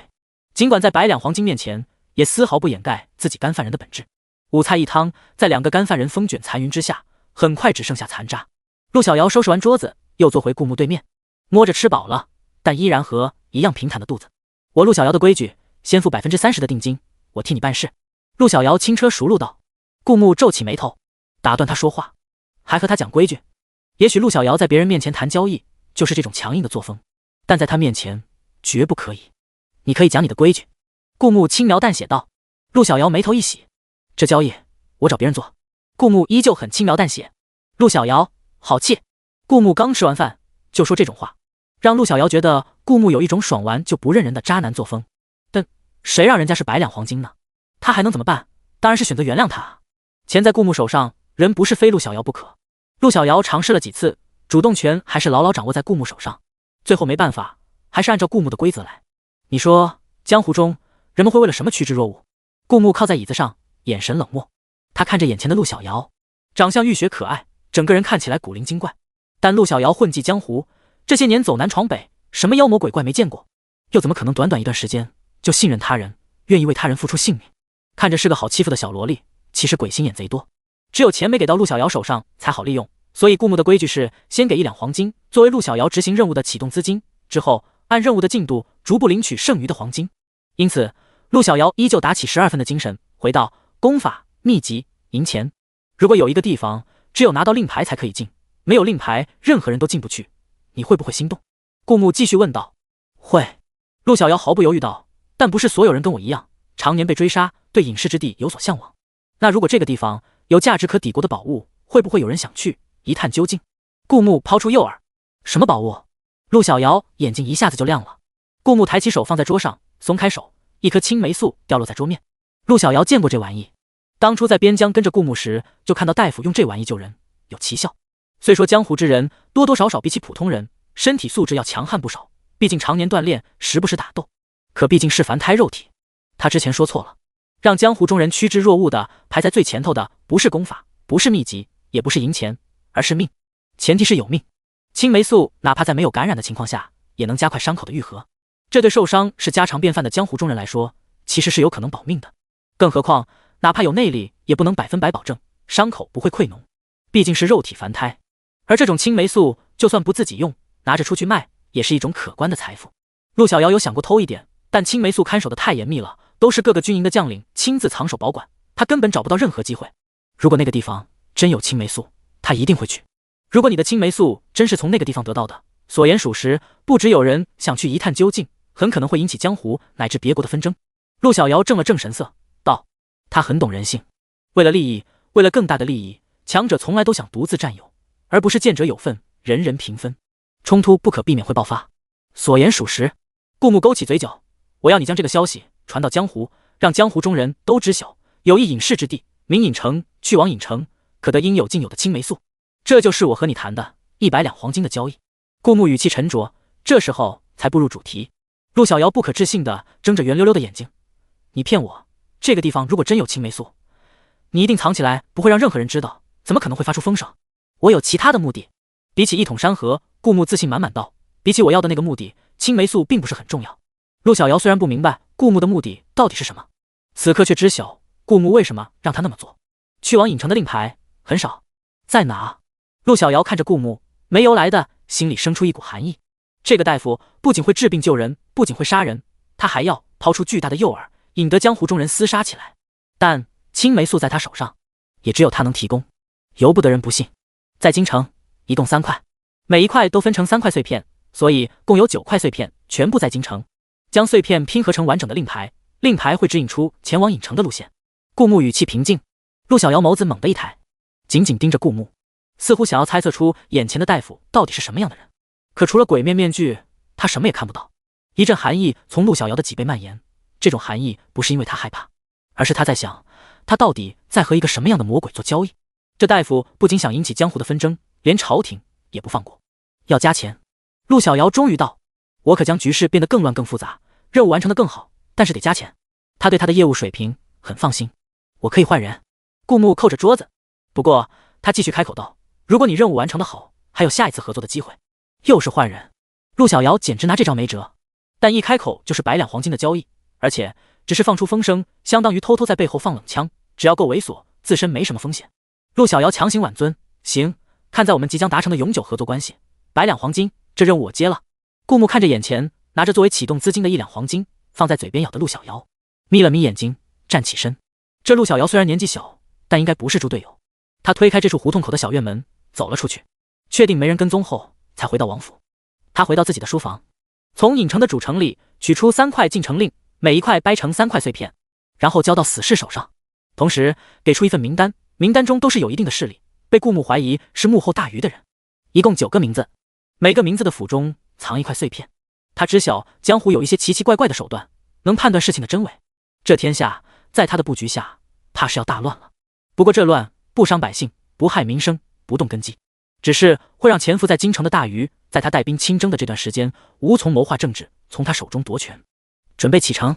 尽管在100两黄金面前，也丝毫不掩盖自己干饭人的本质。5菜1汤在2个干饭人风卷残云之下，很快只剩下残渣。陆小瑶收拾完桌子，又坐回顾木对面，摸着吃饱了，但依然和一样平坦的肚子。我陆小瑶的规矩，先付30%的定金，我替你办事。陆小瑶轻车熟路道。顾木皱起眉头，打断他说话，还和他讲规矩。也许陆小瑶在别人面前谈交易就是这种强硬的作风，但在他面前绝不可以。你可以讲你的规矩。顾木轻描淡写道。陆小瑶眉头一喜，这交易我找别人做。顾木依旧很轻描淡写。陆小瑶好气。顾木刚吃完饭就说这种话，让陆小瑶觉得顾木有一种爽完就不认人的渣男作风。但谁让人家是100两黄金呢？他还能怎么办？当然是选择原谅他啊。钱在顾木手上，人不是非陆小瑶不可。陆小瑶尝试了几次，主动权还是牢牢掌握在顾木手上，最后没办法，还是按照顾木的规则来。你说江湖中人们会为了什么趋之若鹜？顾木靠在椅子上，眼神冷漠。他看着眼前的陆小瑶，长相浴血可爱，整个人看起来古灵精怪。但陆小瑶混迹江湖，这些年走南闯北，什么妖魔鬼怪没见过，又怎么可能短短一段时间就信任他人，愿意为他人付出性命？看着是个好欺负的小萝莉，其实鬼心眼贼多。只有钱没给到陆小瑶手上才好利用，所以顾木的规矩是先给1两黄金作为陆小瑶执行任务的启动资金，之后按任务的进度逐步领取剩余的黄金。因此，陆小瑶依旧打起12分的精神，回到功法、秘籍、银钱。如果有一个地方只有拿到令牌才可以进，没有令牌任何人都进不去，你会不会心动？顾木继续问道。会。陆小瑶毫不犹豫道，但不是所有人跟我一样，常年被追杀，对隐世之地有所向往。那如果这个地方有价值可抵国的宝物，会不会有人想去一探究竟？顾木抛出诱饵。什么宝物？陆小瑶眼睛一下子就亮了。顾木抬起手放在桌上，松开手，一颗青霉素掉落在桌面。陆小瑶见过这玩意，当初在边疆跟着顾木时，就看到大夫用这玩意救人，有奇效。虽说江湖之人多多少少比起普通人身体素质要强悍不少，毕竟常年锻炼，时不时打斗，可毕竟是凡胎肉体。他之前说错了，让江湖中人趋之若鹜的排在最前头的不是功法，不是秘籍，也不是银钱，而是命。前提是有命。青霉素哪怕在没有感染的情况下，也能加快伤口的愈合，这对受伤是家常便饭的江湖中人来说，其实是有可能保命的。更何况哪怕有内力，也不能100%保证伤口不会溃脓，毕竟是肉体凡胎。而这种青霉素就算不自己用，拿着出去卖，也是一种可观的财富。陆小瑶有想过偷一点，但青霉素看守的太严密了，都是各个军营的将领亲自藏手保管，他根本找不到任何机会。如果那个地方真有青霉素，他一定会去。如果你的青霉素真是从那个地方得到的，所言属实，不只有人想去一探究竟，很可能会引起江湖乃至别国的纷争。陆小瑶正了正神色，道：他很懂人性，为了利益，为了更大的利益，强者从来都想独自占有，而不是见者有份，人人平分。冲突不可避免会爆发。所言属实。顾木勾起嘴角，我要你将这个消息传到江湖，让江湖中人都知晓，有一隐世之地，名隐城，去往隐城，可得应有尽有的青霉素。这就是我和你谈的100两黄金的交易。顾木语气沉着，这时候才步入主题。陆小瑶不可置信地睁着圆溜溜的眼睛，你骗我，这个地方如果真有青霉素，你一定藏起来，不会让任何人知道，怎么可能会发出风声？我有其他的目的。比起一统山河，顾木自信满满道，比起我要的那个目的，青霉素并不是很重要。陆小瑶虽然不明白顾木的目的到底是什么，此刻却知晓顾木为什么让他那么做。去往隐城的令牌很少，在哪？陆小瑶看着顾木，没由来的心里生出一股寒意。这个大夫不仅会治病救人，不仅会杀人，他还要抛出巨大的诱饵，引得江湖中人厮杀起来。但青霉素在他手上，也只有他能提供，由不得人不信。在京城一共3块，每一块都分成3块碎片，所以共有9块碎片，全部在京城。将碎片拼合成完整的令牌，令牌会指引出前往隐城的路线。顾木语气平静，陆小瑶眸子猛地一抬，紧紧盯着顾木，似乎想要猜测出眼前的大夫到底是什么样的人。可除了鬼面面具，他什么也看不到。一阵寒意从陆小瑶的脊背蔓延，这种寒意不是因为他害怕，而是他在想，他到底在和一个什么样的魔鬼做交易。这大夫不仅想引起江湖的纷争，连朝廷也不放过，要加钱。陆小瑶终于道，我可将局势变得更乱更复杂，任务完成得更好，但是得加钱。他对他的业务水平很放心，我可以换人。顾木扣着桌子，不过他继续开口道，如果你任务完成得好，还有下一次合作的机会。又是换人，陆小瑶简直拿这招没辙。但一开口就是100两黄金的交易，而且只是放出风声，相当于偷偷在背后放冷枪，只要够猥琐，自身没什么风险。陆小瑶强行挽尊，行，看在我们即将达成的永久合作关系，100两黄金，这任务我接了。顾木看着眼前拿着作为启动资金的1两黄金，放在嘴边咬的陆小瑶，眯了眯眼睛，站起身。这陆小瑶虽然年纪小，但应该不是猪队友。他推开这处胡同口的小院门，走了出去，确定没人跟踪后，才回到王府。他回到自己的书房，从隐城的主城里取出3块进城令，每一块掰成3块碎片，然后交到死士手上，同时给出一份名单，名单中都是有一定的势力，被顾木怀疑是幕后大鱼的人，一共9个名字，每个名字的府中藏一块碎片。他知晓江湖有一些奇奇怪怪的手段，能判断事情的真伪。这天下在他的布局下，怕是要大乱了。不过这乱不伤百姓，不害民生，不动根基，只是会让潜伏在京城的大鱼，在他带兵亲征的这段时间，无从谋划政治，从他手中夺权。准备启程。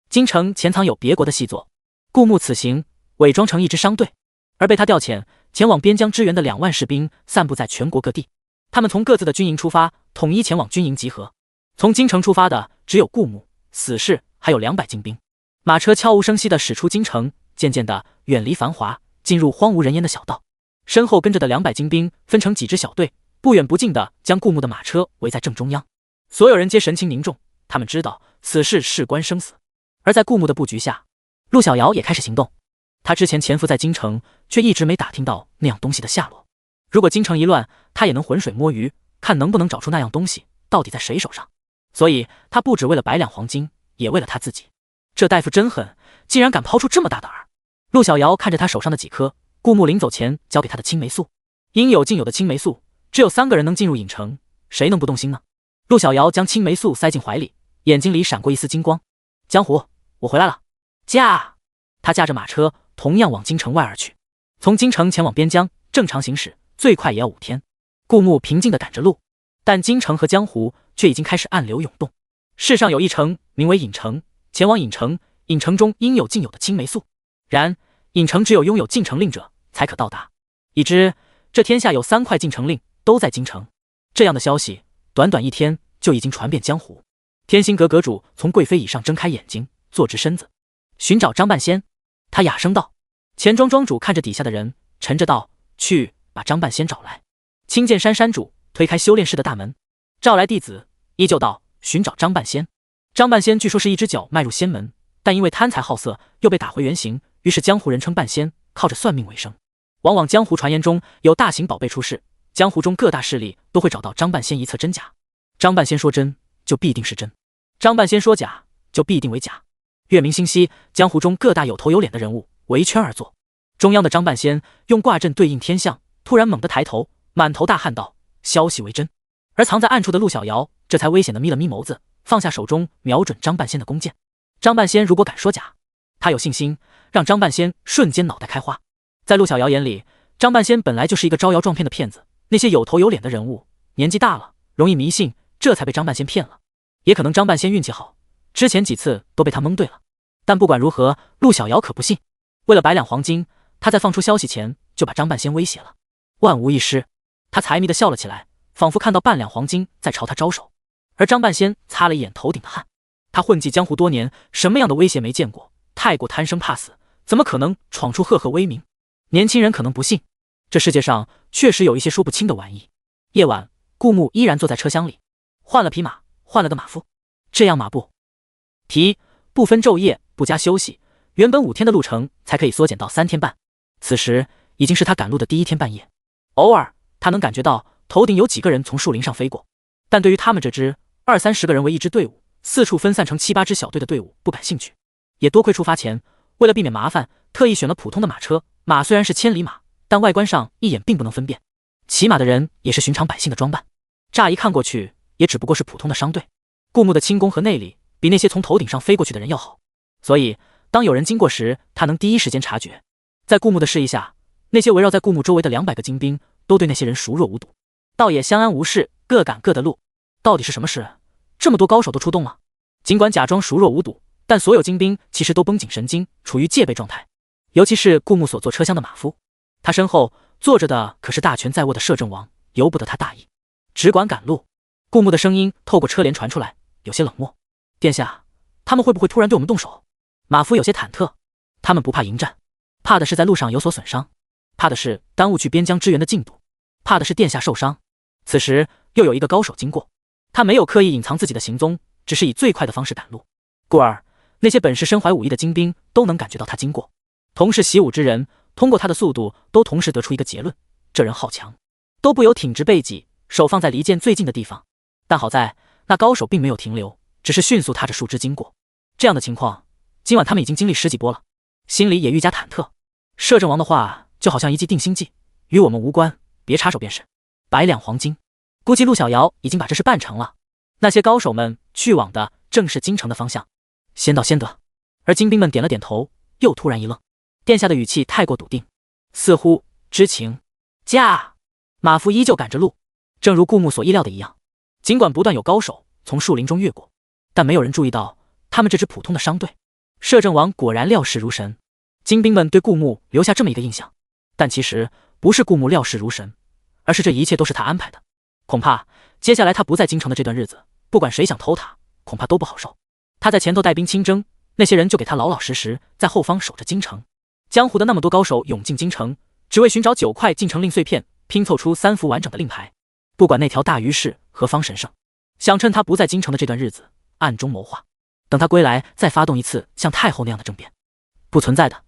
京城潜藏有别国的细作，顾木此行伪装成一支商队，而被他调遣前往边疆支援的2万士兵散布在全国各地。他们从各自的军营出发，统一前往军营集合。从京城出发的只有顾木、死士，还有200精兵。马车悄无声息地驶出京城，渐渐地远离繁华，进入荒无人烟的小道。身后跟着的200精兵分成几支小队，不远不近的将顾牧的马车围在正中央。所有人皆神情凝重，他们知道此事事关生死。而在顾牧的布局下，陆小瑶也开始行动。他之前潜伏在京城，却一直没打听到那样东西的下落。如果京城一乱，他也能浑水摸鱼，看能不能找出那样东西到底在谁手上。所以他不只为了100两黄金，也为了他自己。这大夫真狠，竟然敢抛出这么大胆儿。陆小瑶看着他手上的几颗顾牧临走前交给他的青霉素，应有尽有的青霉素，只有3个人能进入影城，谁能不动心呢？陆小瑶将青霉素塞进怀里，眼睛里闪过一丝金光。江湖，我回来了。驾！他驾着马车同样往京城外而去。从京城前往边疆，正常行驶最快也要5天。顾牧平静地赶着路，但京城和江湖却已经开始暗流涌动。世上有一城名为隐城，前往隐城，隐城中应有尽有的青霉素。然隐城只有拥有进城令者才可到达。已知这天下有3块进城令都在京城。这样的消息短短1天就已经传遍江湖。天心阁阁主从贵妃椅上睁开眼睛，坐直身子，寻找张半仙。他哑声道。钱庄庄主看着底下的人，沉着道：去把张半仙找来。青剑山山主推开修炼室的大门，召来弟子，依旧道：寻找张半仙。张半仙据说是一只脚迈入仙门，但因为贪财好色又被打回原形，于是江湖人称半仙，靠着算命为生。往往江湖传言中有大型宝贝出世，江湖中各大势力都会找到张半仙一测真假。张半仙说真，就必定是真；张半仙说假，就必定为假。月明星稀，江湖中各大有头有脸的人物围圈而坐。中央的张半仙用卦阵对应天象，突然猛地抬头，满头大汗道：消息为真。而藏在暗处的陆小瑶这才危险地眯了眯眸子，放下手中瞄准张半仙的弓箭。张半仙如果敢说假，他有信心让张半仙瞬间脑袋开花。在陆小瑶眼里，张半仙本来就是一个招摇撞骗的骗子，那些有头有脸的人物年纪大了容易迷信，这才被张半仙骗了。也可能张半仙运气好，之前几次都被他蒙对了。但不管如何，陆小瑶可不信。为了100两黄金，他在放出消息前就把张半仙威胁了。万无一失，他财迷地笑了起来，仿佛看到半两黄金在朝他招手。而张半仙擦了一眼头顶的汗，他混迹江湖多年，什么样的威胁没见过，太过贪生怕死，怎么可能闯出赫赫威名？年轻人可能不信，这世界上确实有一些说不清的玩意。夜晚，顾牧依然坐在车厢里，换了匹马，换了个马夫。这样马不蹄，不分昼夜，不加休息，原本5天的路程才可以缩减到3天半。此时已经是他赶路的第1天半夜。偶尔他能感觉到头顶有几个人从树林上飞过，但对于他们这支20-30个人为一支队伍，四处分散成7-8支小队的队伍不感兴趣。也多亏出发前为了避免麻烦，特意选了普通的马车。马虽然是千里马，但外观上一眼并不能分辨。骑马的人也是寻常百姓的装扮，乍一看过去也只不过是普通的商队。顾牧的轻功和内力比那些从头顶上飞过去的人要好，所以当有人经过时，他能第一时间察觉。在顾牧的示意下，那些围绕在顾牧周围的200个精兵都对那些人熟若无睹，倒也相安无事，各赶各的路。到底是什么事？这么多高手都出动了。尽管假装熟若无睹，但所有精兵其实都绷紧神经，处于戒备状态。尤其是顾牧所坐车厢的马夫，他身后坐着的可是大权在握的摄政王，由不得他大意，只管赶路。顾牧的声音透过车帘传出来，有些冷漠：殿下，他们会不会突然对我们动手？马夫有些忐忑，他们不怕迎战，怕的是在路上有所损伤，怕的是耽误去边疆支援的进度，怕的是殿下受伤。此时又有一个高手经过，他没有刻意隐藏自己的行踪，只是以最快的方式赶路，故而那些本是身怀武艺的精兵都能感觉到他经过。同是习武之人，通过他的速度都同时得出一个结论：这人好强，都不由挺直背脊，手放在离剑最近的地方。但好在那高手并没有停留，只是迅速踏着树枝经过。这样的情况今晚他们已经经历10几波了，心里也愈加忐忑。摄政王的话就好像一剂定心剂，与我们无关，别插手便是。100两黄金，估计陆小瑶已经把这事办成了。那些高手们去往的正是京城的方向，先到先得。而精兵们点了点头，又突然一愣。殿下的语气太过笃定，似乎知情。驾！马夫依旧赶着路，正如顾牧所意料的一样。尽管不断有高手从树林中越过，但没有人注意到他们这支普通的商队。摄政王果然料事如神，精兵们对顾牧留下这么一个印象，但其实不是顾牧料事如神，而是这一切都是他安排的。恐怕接下来他不在京城的这段日子，不管谁想偷他，恐怕都不好受。他在前头带兵亲征，那些人就给他老老实实在后方守着京城。江湖的那么多高手涌进京城，只为寻找9块进城令碎片，拼凑出3副完整的令牌。不管那条大鱼是何方神圣，想趁他不在京城的这段日子暗中谋划，等他归来再发动一次像太后那样的政变。不存在的。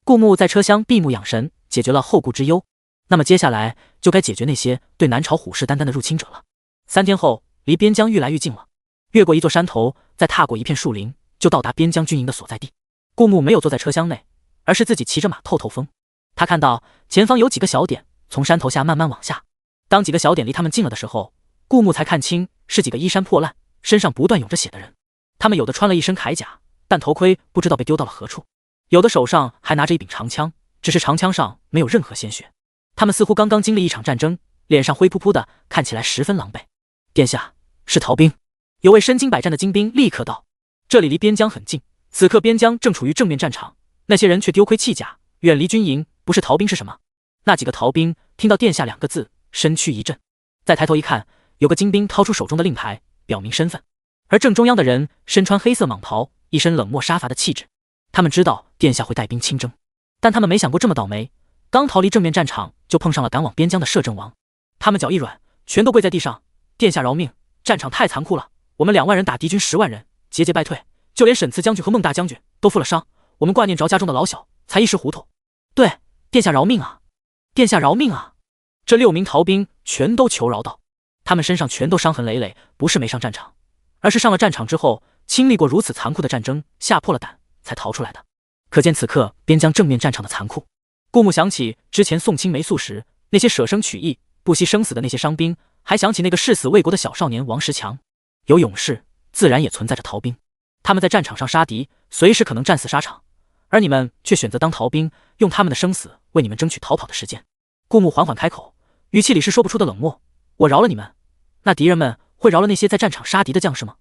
顾牧在车厢闭目养神，解决了后顾之忧。那么接下来就该解决那些对南朝虎视眈眈的入侵者了。3天后，离边疆愈来愈近了。越过一座山头，再踏过一片树林，就到达边疆军营的所在地。顾牧没有坐在车厢内，而是自己骑着马透透风。他看到前方有几个小点从山头下慢慢往下，当几个小点离他们近了的时候，顾牧才看清是几个衣衫破烂、身上不断涌着血的人。他们有的穿了一身铠甲，但头盔不知道被丢到了何处；有的手上还拿着一柄长枪，只是长枪上没有任何鲜血。他们似乎刚刚经历一场战争，脸上灰扑扑的，看起来十分狼狈。殿下，是逃兵。有位身经百战的精兵立刻道：“这里离边疆很近，此刻边疆正处于正面战场，那些人却丢盔弃甲，远离军营，不是逃兵是什么？”那几个逃兵听到殿下2个字，身躯一震，再抬头一看，有个精兵掏出手中的令牌，表明身份。而正中央的人身穿黑色蟒袍，一身冷漠杀伐的气质。他们知道殿下会带兵亲征，但他们没想过这么倒霉，刚逃离正面战场就碰上了赶往边疆的摄政王。他们脚一软，全都跪在地上：“殿下饶命，战场太残酷了，我们2万人打敌军10万人，节节败退，就连沈慈将军和孟大将军都负了伤，我们挂念着家中的老小，才一时糊涂。对，殿下饶命啊，殿下饶命啊！”这6名逃兵全都求饶道。他们身上全都伤痕累累，不是没上战场，而是上了战场之后经历过如此残酷的战争，吓破了胆才逃出来的。可见此刻边疆正面战场的残酷。顾牧想起之前宋青霉素时那些舍生取义、不惜生死的那些伤兵，还想起那个誓死为国的小少年王石强。有勇士，自然也存在着逃兵。他们在战场上杀敌，随时可能战死沙场，而你们却选择当逃兵，用他们的生死为你们争取逃跑的时间。顾牧缓缓开口，语气里是说不出的冷漠：“我饶了你们，那敌人们会饶了那些在战场杀敌的将士吗？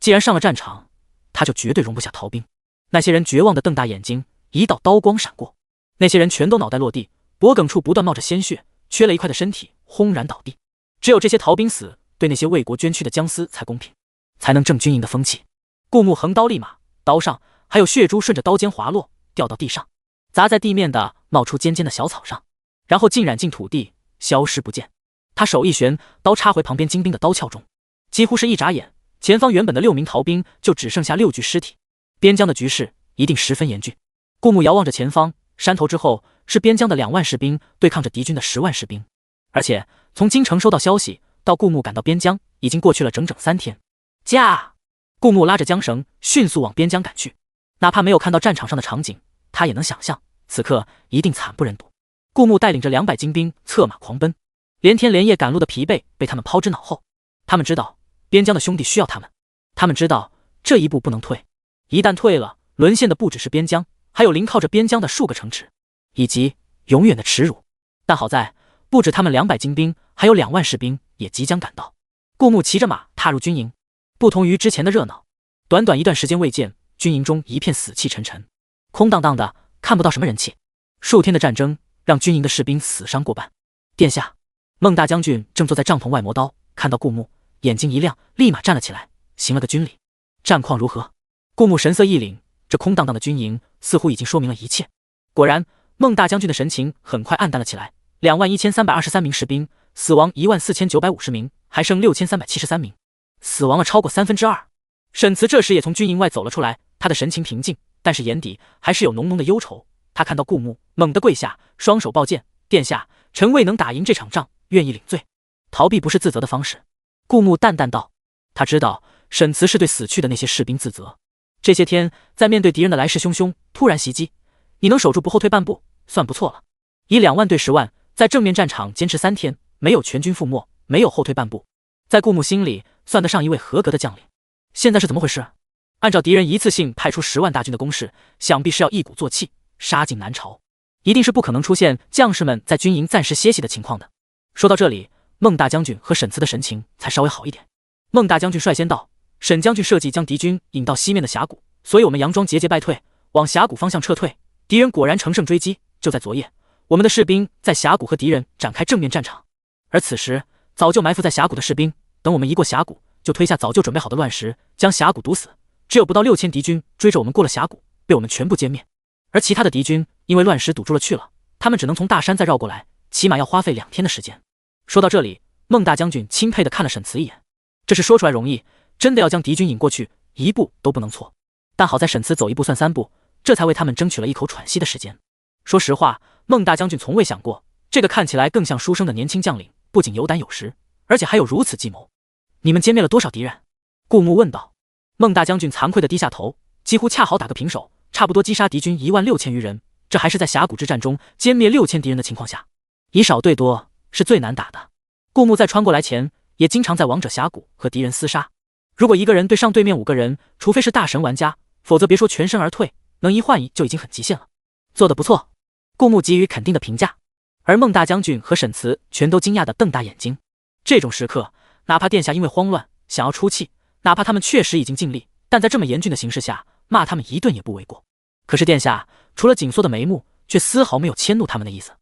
既然上了战场，他就绝对容不下逃兵。”那些人绝望地瞪大眼睛，一道刀光闪过，那些人全都脑袋落地，脖颈处不断冒着鲜血，缺了一块的身体轰然倒地。只有这些逃兵死，对那些为国捐躯的将司才公平，才能正军营的风气。顾牧横刀立马，刀上还有血珠顺着刀尖滑落，掉到地上，砸在地面的冒出尖尖的小草上，然后浸染进土地，消失不见。他手一旋，刀插回旁边精兵的刀鞘中，几乎是一眨眼，前方原本的6名逃兵就只剩下6具尸体。边疆的局势一定十分严峻。顾牧遥望着前方，山头之后是边疆的2万士兵对抗着敌军的10万士兵，而且从京城收到消息到顾牧赶到边疆，已经过去了整整3天。驾！顾牧拉着缰绳，迅速往边疆赶去。哪怕没有看到战场上的场景，他也能想象此刻一定惨不忍睹。顾牧带领着200精兵策马狂奔，连天连夜赶路的疲惫被他们抛之脑后。他们知道边疆的兄弟需要他们，他们知道这一步不能退，一旦退了，沦陷的不只是边疆，还有临靠着边疆的数个城池，以及永远的耻辱。但好在不止他们200精兵，还有2万士兵也即将赶到。顾牧骑着马踏入军营，不同于之前的热闹，短短一段时间未见，军营中一片死气沉沉，空荡荡的，看不到什么人气。数天的战争让军营的士兵死伤过半。殿下，孟大将军正坐在帐篷外磨刀，看到顾牧，眼睛一亮，立马站了起来，行了个军礼。战况如何？顾牧神色一凛，这空荡荡的军营似乎已经说明了一切。果然，孟大将军的神情很快暗淡了起来。21323名士兵，死亡14950名，还剩6373名，死亡了超过2/3。沈慈这时也从军营外走了出来，他的神情平静，但是眼底还是有浓浓的忧愁。他看到顾牧，猛地跪下，双手抱剑：“殿下，臣未能打赢这场仗，愿意领罪。逃避不是自责的方式。”顾牧淡淡道。他知道沈慈是对死去的那些士兵自责。这些天在面对敌人的来势汹汹突然袭击，你能守住不后退半步，算不错了。以2万对10万，在正面战场坚持3天，没有全军覆没，没有后退半步，在顾牧心里算得上一位合格的将领。现在是怎么回事？按照敌人一次性派出10万大军的攻势，想必是要一鼓作气杀进南朝，一定是不可能出现将士们在军营暂时歇息的情况的。说到这里，孟大将军和沈慈的神情才稍微好一点。孟大将军率先道：“沈将军设计将敌军引到西面的峡谷，所以我们佯装节节败退，往峡谷方向撤退。敌人果然乘胜追击，就在昨夜，我们的士兵在峡谷和敌人展开正面战场。而此时早就埋伏在峡谷的士兵，等我们一过峡谷，就推下早就准备好的乱石，将峡谷堵死。只有不到6000敌军追着我们过了峡谷，被我们全部歼灭。而其他的敌军因为乱石堵住了去了，他们只能从大山再绕过来，起码要花费2天的时间。说到这里，孟大将军钦佩地看了沈慈一眼，这事说出来容易，真的要将敌军引过去，一步都不能错。但好在沈慈走一步算3步，这才为他们争取了一口喘息的时间。说实话，孟大将军从未想过，这个看起来更像书生的年轻将领，不仅有胆有识，而且还有如此计谋。你们歼灭了多少敌人？顾牧问道。孟大将军惭愧地低下头，几乎恰好打个平手，差不多击杀敌军16000余人，这还是在峡谷之战中歼灭6000敌人的情况下，以少对多是最难打的。顾牧在穿过来前，也经常在王者峡谷和敌人厮杀。如果一个人对上对面5个人，除非是大神玩家，否则别说全身而退，能一换一就已经很极限了。做得不错，顾牧给予肯定的评价。而孟大将军和沈慈全都惊讶地瞪大眼睛。这种时刻，哪怕殿下因为慌乱想要出气，哪怕他们确实已经尽力，但在这么严峻的形势下，骂他们一顿也不为过。可是殿下除了紧缩的眉目，却丝毫没有迁怒他们的意思。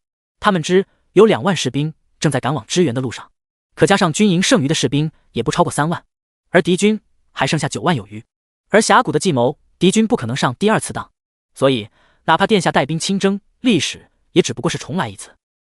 他们知有2万士兵正在赶往支援的路上，可加上军营剩余的士兵也不超过3万，而敌军还剩下9万有余。而峡谷的计谋，敌军不可能上第2次当，所以哪怕殿下带兵亲征，历史也只不过是重来一次。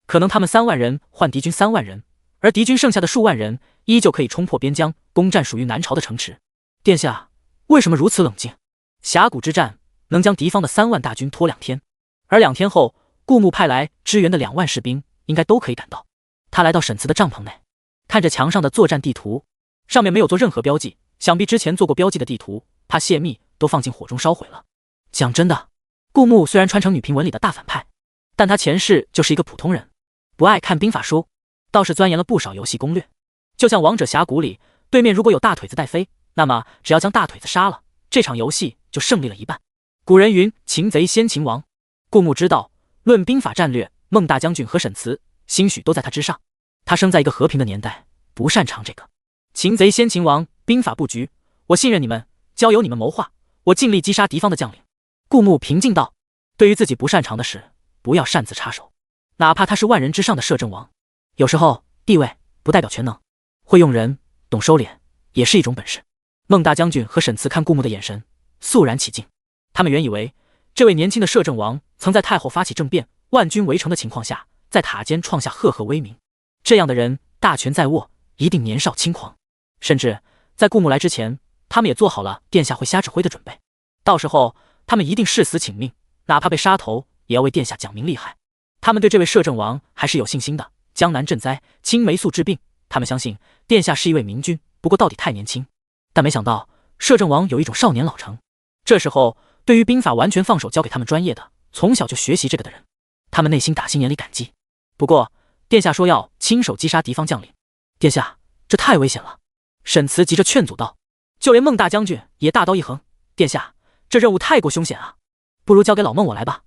可能他们3万人换敌军3万人，而敌军剩下的数万人依旧可以冲破边疆，攻占属于南朝的城池。殿下为什么如此冷静？峡谷之战能将敌方的3万大军拖2天，而2天后顾牧派来支援的2万士兵应该都可以赶到。他来到沈慈的帐篷内，看着墙上的作战地图，上面没有做任何标记，想必之前做过标记的地图怕泄密都放进火中烧毁了。讲真的，顾牧虽然穿成女频文里的大反派，但他前世就是一个普通人，不爱看兵法书，倒是钻研了不少游戏攻略。就像王者峡谷里，对面如果有大腿子带飞，那么只要将大腿子杀了，这场游戏就胜利了一半。古人云擒贼先擒王，顾牧知道论兵法战略，孟大将军和沈慈兴许都在他之上。他生在一个和平的年代，不擅长这个擒贼先擒王兵法布局，我信任你们，交由你们谋划，我尽力击杀敌方的将领。顾牧平静道，对于自己不擅长的事，不要擅自插手，哪怕他是万人之上的摄政王，有时候地位不代表全能，会用人懂收敛也是一种本事。孟大将军和沈慈看顾牧的眼神肃然起敬，他们原以为这位年轻的摄政王曾在太后发起政变、万军围城的情况下，在塔尖创下赫赫威名，这样的人大权在握，一定年少轻狂。甚至在顾牧来之前，他们也做好了殿下会瞎指挥的准备，到时候他们一定誓死请命，哪怕被杀头也要为殿下讲明利害。他们对这位摄政王还是有信心的。江南赈灾，青霉素治病，他们相信殿下是一位明君，不过到底太年轻。但没想到摄政王有一种少年老成，这时候对于兵法完全放手交给他们专业的，从小就学习这个的人，他们内心打心眼里感激。不过殿下说要亲手击杀敌方将领，殿下这太危险了。沈慈急着劝阻道，就连孟大将军也大刀一横，殿下这任务太过凶险啊，不如交给老孟我来吧，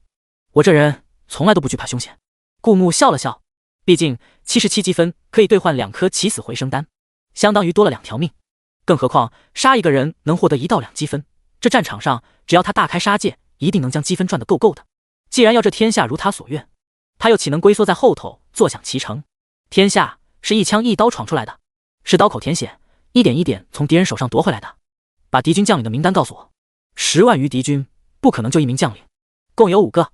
我这人从来都不惧怕凶险。顾牧笑了笑，毕竟77积分可以兑换2颗起死回生丹，相当于多了2条命，更何况杀一个人能获得1到2积分，这战场上只要他大开杀戒，一定能将积分赚得够够的。既然要这天下如他所愿，他又岂能龟缩在后头坐享其成？天下是一枪一刀闯出来的，是刀口舔血，一点一点从敌人手上夺回来的。把敌军将领的名单告诉我，10万余敌军不可能就1名将领，共有5个。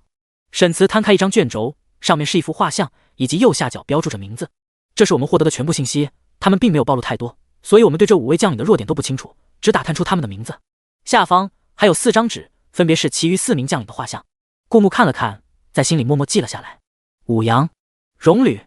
沈慈摊开一张卷轴，上面是一幅画像，以及右下角标注着名字。这是我们获得的全部信息，他们并没有暴露太多，所以我们对这5位将领的弱点都不清楚，只打探出他们的名字。下方还有4张纸，分别是其余4名将领的画像。顾牧看了看，在心里默默记了下来：武阳、荣履、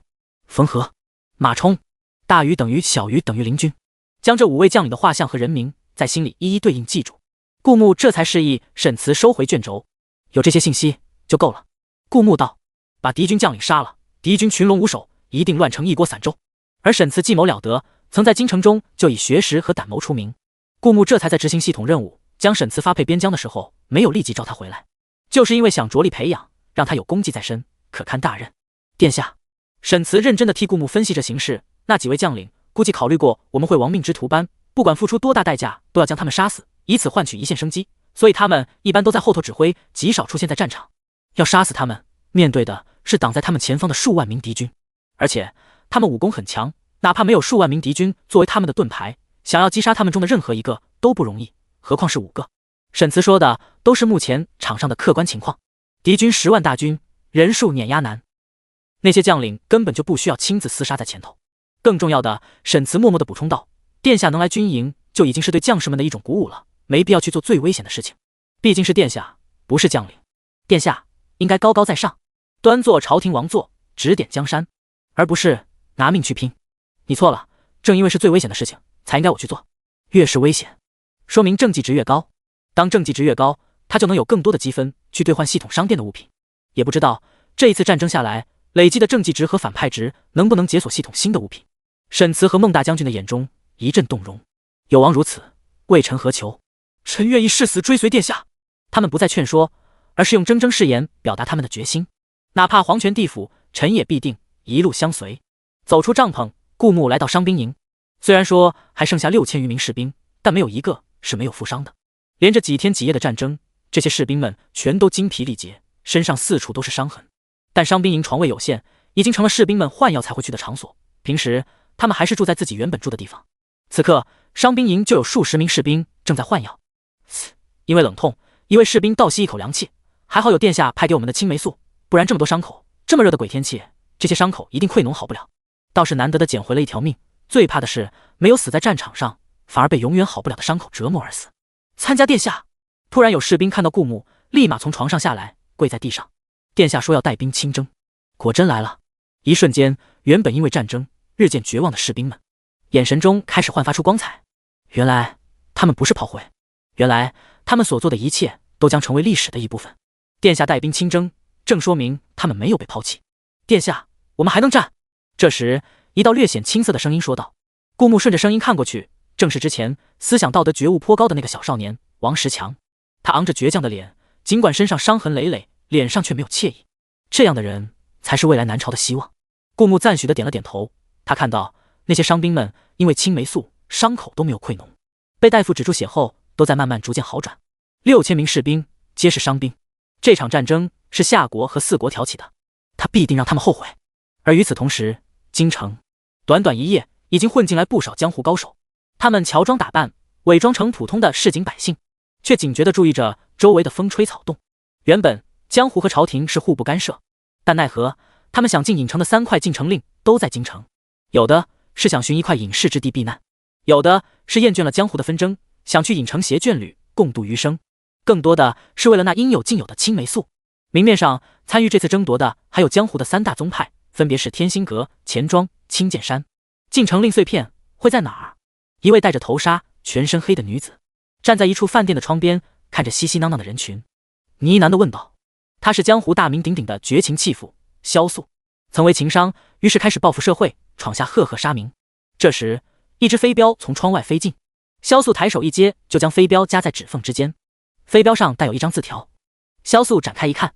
冯和、马冲、大鱼等于小鱼等于林军。将这5位将领的画像和人名在心里一一对应记住。顾牧这才示意沈慈收回卷轴，有这些信息就够了。顾牧道：把敌军将领杀了，敌军群龙无首，一定乱成一锅散粥。而沈慈计谋了得，曾在京城中就以学识和胆谋出名。顾牧这才在执行系统任务，将沈慈发配边疆的时候，没有立即召他回来，就是因为想着力培养，让他有功绩在身，可堪大任。殿下，沈慈认真地替顾牧分析着形势，那几位将领估计考虑过我们会亡命之徒班，不管付出多大代价，都要将他们杀死，以此换取一线生机，所以他们一般都在后头指挥，极少出现在战场。要杀死他们，面对的是挡在他们前方的数万名敌军，而且他们武功很强，哪怕没有数万名敌军作为他们的盾牌，想要击杀他们中的任何一个都不容易，何况是5个。沈慈说的都是目前场上的客观情况。敌军10万大军，人数碾压难。那些将领根本就不需要亲自厮杀在前头。更重要的，沈慈默默地补充道：“殿下能来军营，就已经是对将士们的一种鼓舞了，没必要去做最危险的事情。毕竟是殿下，不是将领。殿下应该高高在上，端坐朝廷王座，指点江山，而不是拿命去拼。你错了，正因为是最危险的事情，才应该我去做。越是危险，说明政绩值越高。当政绩值越高，他就能有更多的积分去兑换系统商店的物品。也不知道这一次战争下来，累积的政绩值和反派值能不能解锁系统新的物品。”沈慈和孟大将军的眼中一阵动容。有王如此，为臣何求？臣愿意誓死追随殿下。他们不再劝说，而是用铮铮誓言表达他们的决心。哪怕黄泉地府，臣也必定一路相随。走出帐篷，顾牧来到伤兵营。虽然说还剩下6000余名士兵，但没有一个是没有负伤的。连着几天几夜的战争，这些士兵们全都精疲力竭，身上四处都是伤痕。但伤兵营床位有限，已经成了士兵们换药才会去的场所。平时他们还是住在自己原本住的地方。此刻伤兵营就有数十名士兵正在换药。因为冷痛，一位士兵倒吸一口凉气，还好有殿下派给我们的青霉素，不然这么多伤口，这么热的鬼天气，这些伤口一定溃脓好不了。倒是难得的捡回了一条命，最怕的是没有死在战场上，反而被永远好不了的伤口折磨而死。参加殿下！突然有士兵看到顾牧，立马从床上下来，跪在地上。殿下说要带兵亲征，果真来了。一瞬间，原本因为战争日渐绝望的士兵们，眼神中开始焕发出光彩。原来他们不是炮灰，原来他们所做的一切都将成为历史的一部分。殿下带兵亲征，正说明他们没有被抛弃。殿下，我们还能战。这时，一道略显青涩的声音说道。顾牧顺着声音看过去，正是之前思想道德觉悟颇高的那个小少年王石强。他昂着倔强的脸，尽管身上伤痕累累，脸上却没有惬意。这样的人才是未来南朝的希望。顾牧赞许的点了点头。他看到那些伤兵们因为青霉素，伤口都没有溃脓，被大夫止住血后，都在慢慢逐渐好转。6000名士兵皆是伤兵，这场战争是夏国和4国挑起的，他必定让他们后悔。而与此同时，京城短短一夜已经混进来不少江湖高手，他们乔装打扮，伪装成普通的市井百姓，却警觉地注意着周围的风吹草动。原本江湖和朝廷是互不干涉，但奈何他们想进隐城的3块进城令都在京城，有的是想寻一块隐士之地避难，有的是厌倦了江湖的纷争，想去隐城携眷侣共度余生，更多的是为了那应有尽有的青霉素。明面上参与这次争夺的还有江湖的3大宗派，分别是天心阁、钱庄、青剑山。进城令碎片会在哪儿？一位戴着头纱、全身黑的女子站在一处饭店的窗边，看着熙熙攘攘的人群，呢喃地问道。她是江湖大名鼎鼎的绝情弃妇萧素，曾为情商，于是开始报复社会，闯下赫赫杀名。这时一只飞镖从窗外飞进，萧素抬手一接，就将飞镖夹在指缝之间。飞镖上带有一张字条。萧素展开一看，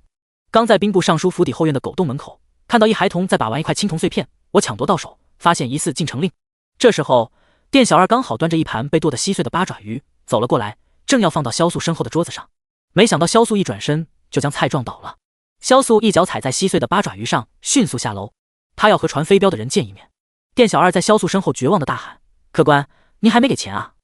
刚在兵部尚书府邸后院的狗洞门口看到一孩童在把玩一块青铜碎片，我抢夺到手，发现疑似进城令。这时候店小二刚好端着一盘被剁得稀碎的八爪鱼走了过来，正要放到萧素身后的桌子上，没想到萧素一转身就将菜撞倒了。萧素一脚踩在稀碎的八爪鱼上，迅速下楼，他要和传飞镖的人见一面。店小二在萧素身后绝望地大喊：客官，您还没给钱啊！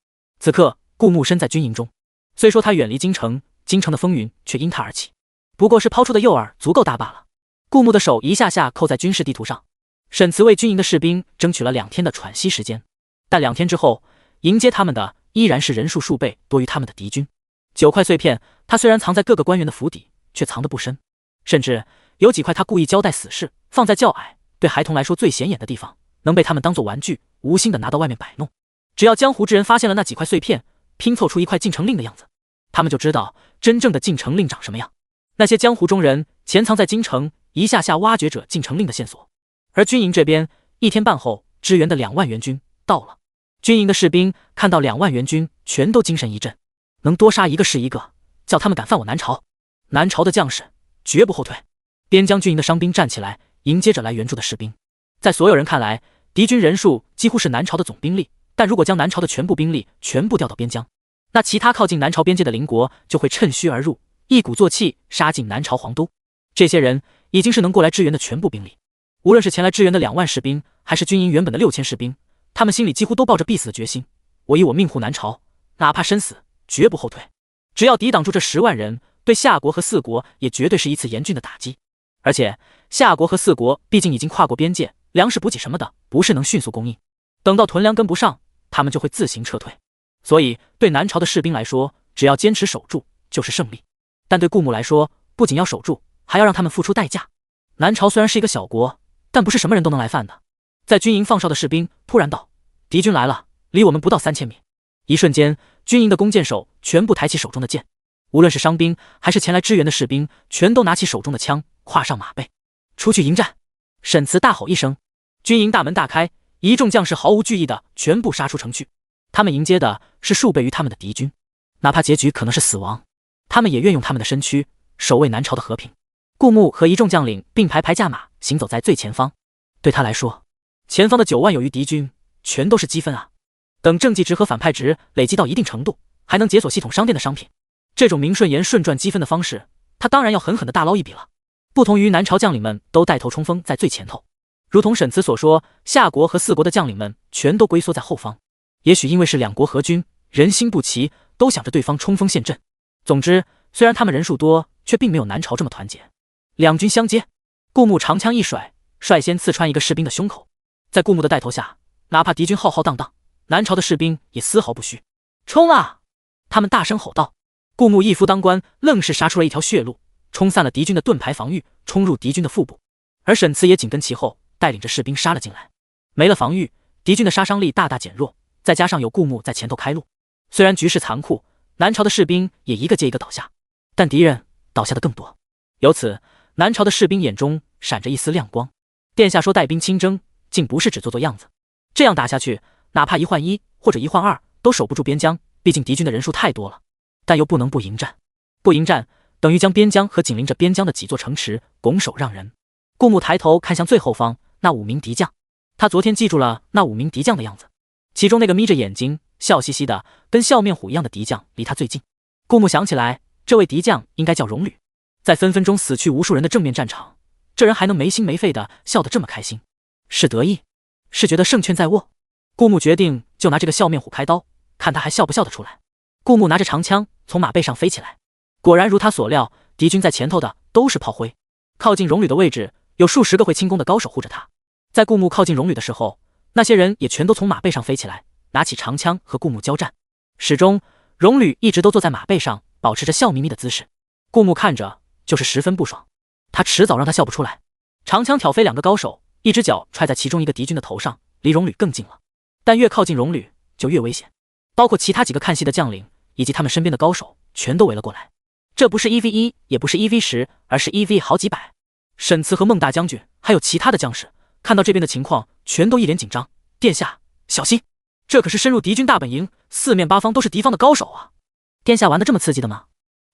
此刻顾牧身在军营中，虽说他远离京城，京城的风云却因他而起，不过是抛出的诱饵足够大罢了。顾牧的手一下下扣在军事地图上。沈慈为军营的士兵争取了2天的喘息时间，但2天之后，迎接他们的依然是人数数倍多于他们的敌军。9块碎片，他虽然藏在各个官员的府邸，却藏得不深，甚至有几块他故意交代死士，放在较矮、对孩童来说最显眼的地方，能被他们当作玩具，无心地拿到外面摆弄。只要江湖之人发现了那几块碎片，拼凑出一块进城令的样子，他们就知道真正的进城令长什么样。那些江湖中人潜藏在京城，一下下挖掘着进城令的线索。而军营这边1天半后，支援的2万援军到了。军营的士兵看到2万援军，全都精神一振，能多杀一个是一个，叫他们敢犯我南朝。南朝的将士绝不后退。边疆军营的伤兵站起来，迎接着来援助的士兵。在所有人看来，敌军人数几乎是南朝的总兵力，但如果将南朝的全部兵力全部调到边疆，那其他靠近南朝边界的邻国就会趁虚而入，一鼓作气杀进南朝皇都。这些人已经是能过来支援的全部兵力。无论是前来支援的2万士兵，还是军营原本的6000士兵，他们心里几乎都抱着必死的决心。我以我命护南朝，哪怕身死绝不后退。只要抵挡住这10万人，对对夏国和四国也绝对是一次严峻的打击。而且夏国和四国毕竟已经跨过边界，粮食补给什么的不是能迅速供应，等到屯粮跟不上，他们就会自行撤退。所以对南朝的士兵来说，只要坚持守住就是胜利。但对顾牧来说，不仅要守住，还要让他们付出代价。南朝虽然是一个小国，但不是什么人都能来犯的。在军营放哨的士兵突然道：“敌军来了，离我们不到3000米。”一瞬间，军营的弓箭手全部抬起手中的剑，无论是伤兵还是前来支援的士兵，全都拿起手中的枪，跨上马背，出去迎战。沈慈大吼一声，军营大门大开，一众将士毫无惧意的全部杀出城去。他们迎接的是数倍于他们的敌军，哪怕结局可能是死亡，他们也愿用他们的身躯守卫南朝的和平。顾牧和一众将领并排驾马行走在最前方，对他来说，前方的9万有余敌军全都是积分啊！等政绩值和反派值累积到一定程度，还能解锁系统商店的商品。这种名顺言顺赚积分的方式，他当然要狠狠的大捞一笔了。不同于南朝将领们都带头冲锋在最前头，如同沈慈所说，夏国和四国的将领们全都龟缩在后方。也许因为是两国合军，人心不齐，都想着对方冲锋陷阵。总之，虽然他们人数多，却并没有南朝这么团结。两军相接，顾牧长枪一甩，率先刺穿一个士兵的胸口。在顾牧的带头下，哪怕敌军浩浩荡荡，南朝的士兵也丝毫不虚。冲啊！他们大声吼道。顾牧一夫当关，愣是杀出了一条血路，冲散了敌军的盾牌防御，冲入敌军的腹部。而沈慈也紧跟其后，带领着士兵杀了进来。没了防御，敌军的杀伤力大大减弱，再加上有顾牧在前头开路，虽然局势残酷，南朝的士兵也一个接一个倒下，但敌人倒下的更多。由此，南朝的士兵眼中闪着一丝亮光。殿下说带兵亲征，竟不是只做做样子。这样打下去，哪怕1换1或者1换2，都守不住边疆，毕竟敌军的人数太多了。但又不能不迎战，不迎战等于将边疆和紧邻着边疆的几座城池拱手让人。顾牧抬头看向最后方那5名敌将，他昨天记住了那5名敌将的样子，其中那个眯着眼睛笑嘻嘻的跟笑面虎一样的敌将离他最近。顾牧想起来，这位敌将应该叫荣履。在分分钟死去无数人的正面战场，这人还能没心没肺的笑得这么开心，是得意，是觉得胜券在握。顾牧决定就拿这个笑面虎开刀，看他还笑不笑得出来。顾牧拿着长枪从马背上飞起来，果然如他所料，敌军在前头的都是炮灰，靠近荣履的位置有数十个会轻功的高手护着他。在顾牧靠近荣履的时候，那些人也全都从马背上飞起来，拿起长枪和顾牧交战。始终荣履一直都坐在马背上，保持着笑眯眯的姿势。顾牧看着就是十分不爽，他迟早让他笑不出来。长枪挑飞2个高手，一只脚踹在其中一个敌军的头上，离荣履更近了。但越靠近荣履就越危险，包括其他几个看戏的将领以及他们身边的高手全都围了过来。这不是1v1，也不是1v10，而是1v好几百。沈慈和孟大将军还有其他的将士看到这边的情况，全都一脸紧张。殿下小心，这可是深入敌军大本营，四面八方都是敌方的高手啊！殿下玩得这么刺激的吗？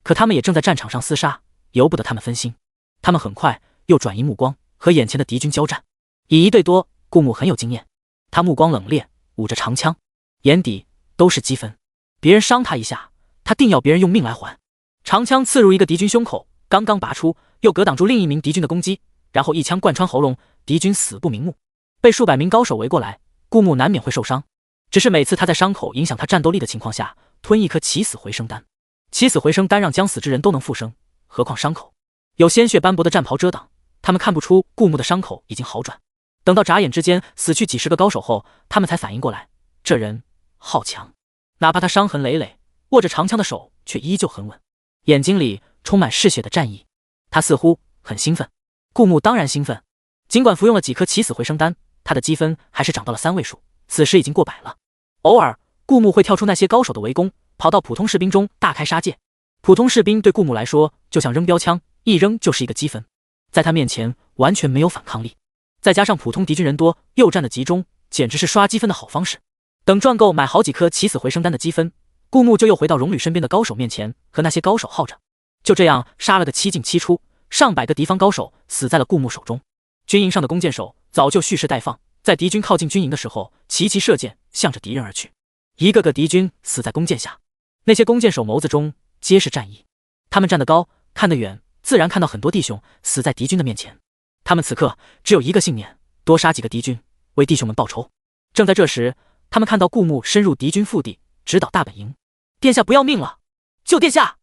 可他们也正在战场上厮杀，由不得他们分心。他们很快又转移目光，和眼前的敌军交战。以1对多，顾牧很有经验，他目光冷冽，舞着长枪，眼底都是积分。别人伤他一下，他定要别人用命来还。长枪刺入一个敌军胸口，刚刚拔出，又格挡住另一名敌军的攻击，然后一枪贯穿喉咙，敌军死不瞑目。被数百名高手围过来，顾牧难免会受伤，只是每次他在伤口影响他战斗力的情况下，吞一颗起死回生丹。起死回生丹让将死之人都能复生，何况伤口有鲜血斑驳的战袍遮挡，他们看不出顾牧的伤口已经好转。等到眨眼之间死去几十个高手后，他们才反应过来，这人好强，哪怕他伤痕累累，握着长枪的手却依旧很稳，眼睛里充满嗜血的战意。他似乎很兴奋，顾牧当然兴奋。尽管服用了几颗起死回生丹，他的积分还是涨到了3位数，此时已经过100了。偶尔顾牧会跳出那些高手的围攻，跑到普通士兵中大开杀戒。普通士兵对顾牧来说就像扔标枪，一扔就是一个积分，在他面前完全没有反抗力。再加上普通敌军人多，又站得集中，简直是刷积分的好方式。等赚够买好几颗起死回生丹的积分，顾牧就又回到荣履身边的高手面前，和那些高手耗着。就这样杀了个7进7出，上百个敌方高手死在了顾牧手中。军营上的弓箭手早就蓄势待放，在敌军靠近军营的时候，齐齐射箭向着敌人而去。一个个敌军死在弓箭下，那些弓箭手眸子中皆是战意。他们站得高，看得远，自然看到很多弟兄死在敌军的面前。他们此刻只有一个信念，多杀几个敌军，为弟兄们报仇。正在这时，他们看到顾牧深入敌军腹地，直捣大本营。殿下不要命了！救殿下！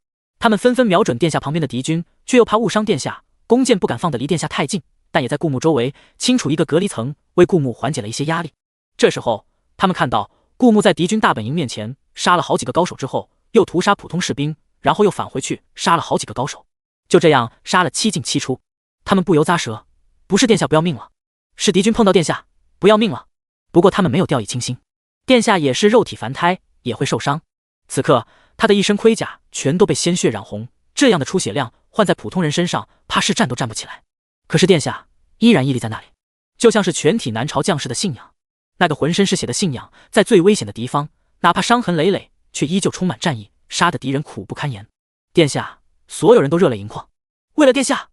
他们纷纷瞄准殿下旁边的敌军，却又怕误伤殿下，弓箭不敢放得离殿下太近，但也在顾墓周围清除一个隔离层，为顾墓缓解了一些压力。这时候，他们看到顾墓在敌军大本营面前杀了好几个高手之后，又屠杀普通士兵，然后又返回去杀了好几个高手，就这样杀了7进7出。他们不由咂舌，不是殿下不要命了，是敌军碰到殿下不要命了。不过他们没有掉以轻心，殿下也是肉体凡胎，也会受伤。此刻他的一身盔甲全都被鲜血染红，这样的出血量换在普通人身上，怕是站都站不起来。可是殿下依然屹立在那里，就像是全体南朝将士的信仰。那个浑身是血的信仰，在最危险的地方，哪怕伤痕累累，却依旧充满战意，杀得敌人苦不堪言。殿下，所有人都热泪盈眶。为了殿下，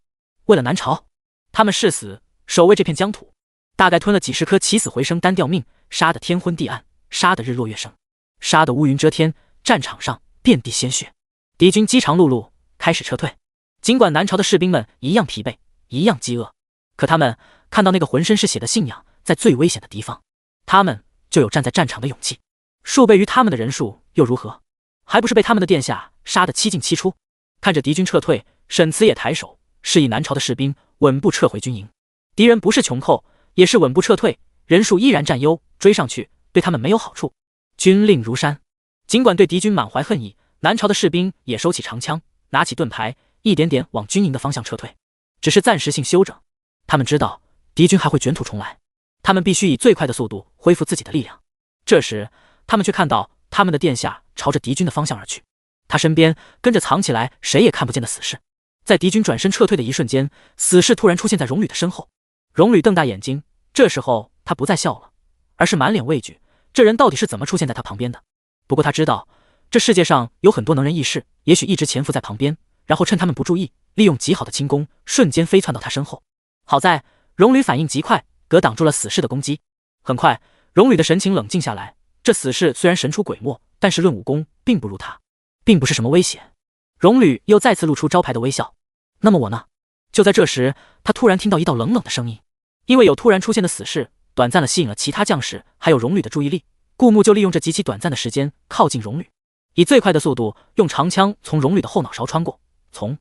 为了南朝，他们誓死守卫这片疆土，大概吞了几10颗起死回生单吊命，杀得天昏地暗，杀得日落月升，杀得乌云遮天，战场上遍地鲜血。敌军饥肠辘辘，开始撤退。尽管南朝的士兵们一样疲惫，一样饥饿，可他们看到那个浑身是血的信仰在最危险的地方，他们就有站在战场的勇气。数倍于他们的人数又如何？还不是被他们的殿下杀得7进7出。看着敌军撤退，沈慈也抬手示意南朝的士兵稳步撤回军营。敌人不是穷寇，也是稳步撤退，人数依然占优，追上去对他们没有好处。军令如山，尽管对敌军满怀恨意，南朝的士兵也收起长枪，拿起盾牌，一点点往军营的方向撤退，只是暂时性休整。他们知道敌军还会卷土重来，他们必须以最快的速度恢复自己的力量。这时他们却看到他们的殿下朝着敌军的方向而去，他身边跟着藏起来谁也看不见的死士。在敌军转身撤退的一瞬间，死士突然出现在荣履的身后。荣履瞪大眼睛，这时候他不再笑了，而是满脸畏惧，这人到底是怎么出现在他旁边的？不过他知道这世界上有很多能人异士，也许一直潜伏在旁边，然后趁他们不注意，利用极好的轻功瞬间飞窜到他身后。好在荣履反应极快，格挡住了死士的攻击。很快荣履的神情冷静下来，这死士虽然神出鬼没，但是论武功并不如他，并不是什么危险。荣履又再次露出招牌的微笑。那么我呢？就在这时，他突然听到一道冷冷的声音。因为有突然出现的死士，短暂的吸引了其他将士还有荣履的注意力，顾墓就利用这极其短暂的时间靠近荣履，以最快的速度用长枪从荣履的后脑勺穿过，从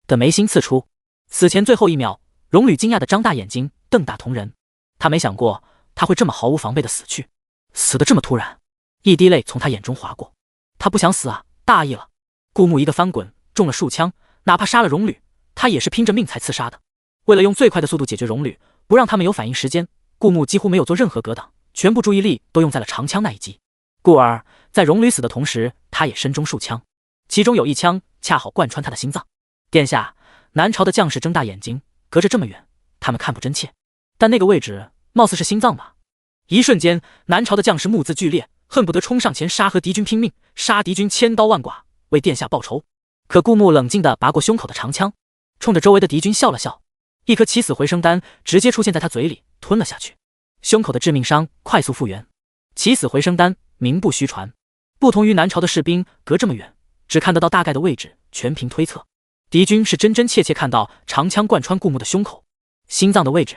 的眉心刺出。死前最后一秒，荣履惊讶的张大眼睛，瞪大瞳仁。他没想过他会这么毫无防备的死去，死得这么突然。一滴泪从他眼中划过。他不想死啊，大意了。顾墓一个翻滚，中了数枪，哪怕杀了荣履，他也是拼着命才刺杀的。为了用最快的速度解决荣履，不让他们有反应时间，顾墓几乎没有做任何格挡，全部注意力都用在了长枪那一击。故而在荣履死的同时，他也身中数枪，其中有一枪恰好贯穿他的心脏。殿下，南朝的将士睁大眼睛，隔着这么远，他们看不真切，但那个位置貌似是心脏吧。一瞬间，南朝的将士目眦俱裂，恨不得冲上前杀和敌军拼命，杀敌军千刀万剐，为殿下报仇。可顾墓冷静地拔过胸口的长枪，冲着周围的敌军笑了笑，一颗起死回生丹直接出现在他嘴里，吞了下去。胸口的致命伤快速复原。起死回生丹名不虚传，不同于南朝的士兵隔这么远，只看得到大概的位置，全凭推测。敌军是真真切切看到长枪贯穿顾墓的胸口，心脏的位置，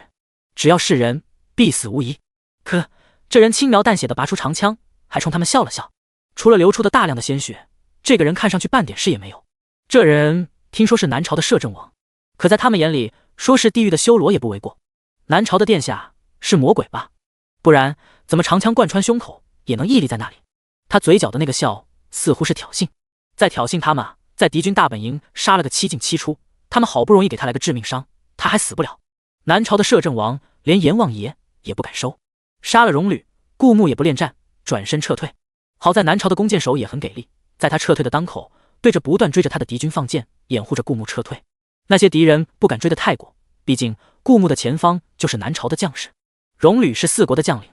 只要是人必死无疑。可这人轻描淡写地拔出长枪，还冲他们笑了笑，除了流出的大量的鲜血，这个人看上去半点事也没有。这人听说是南朝的摄政王，可在他们眼里，说是地狱的修罗也不为过。南朝的殿下是魔鬼吧？不然怎么长枪贯穿胸口也能屹立在那里？他嘴角的那个笑似乎是挑衅，在挑衅他们啊！在敌军大本营杀了个7进7出，他们好不容易给他来个致命伤，他还死不了。南朝的摄政王连阎王爷也不敢收，杀了荣履，顾墓也不恋战，转身撤退。好在南朝的弓箭手也很给力，在他撤退的当口，对着不断追着他的敌军放箭，掩护着顾墓撤退。那些敌人不敢追得太过，毕竟顾墓的前方就是南朝的将士，荣履是4国的将领。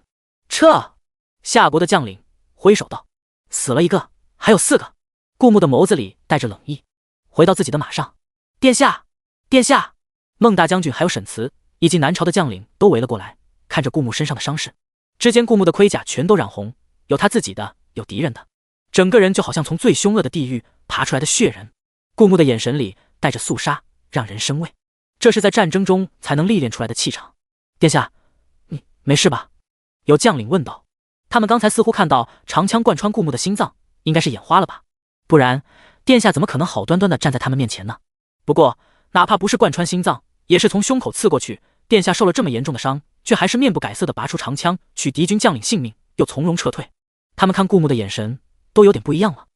撤！夏国的将领挥手道：“死了一个，还有4个。”顾墓的眸子里带着冷意，回到自己的马上。殿下，殿下！孟大将军还有沈慈以及南朝的将领都围了过来，看着顾墓身上的伤势。只见顾墓的盔甲全都染红，有他自己的，有敌人的，整个人就好像从最凶恶的地狱爬出来的血人。顾墓的眼神里带着肃杀，让人生畏。这是在战争中才能历练出来的气场。殿下，你没事吧？有将领问道。他们刚才似乎看到长枪贯穿顾墓的心脏，应该是眼花了吧？不然殿下怎么可能好端端的站在他们面前呢？不过，哪怕不是贯穿心脏，也是从胸口刺过去。殿下受了这么严重的伤，却还是面不改色的拔出长枪，取敌军将领性命，又从容撤退。他们看顾牧的眼神都有点不一样了。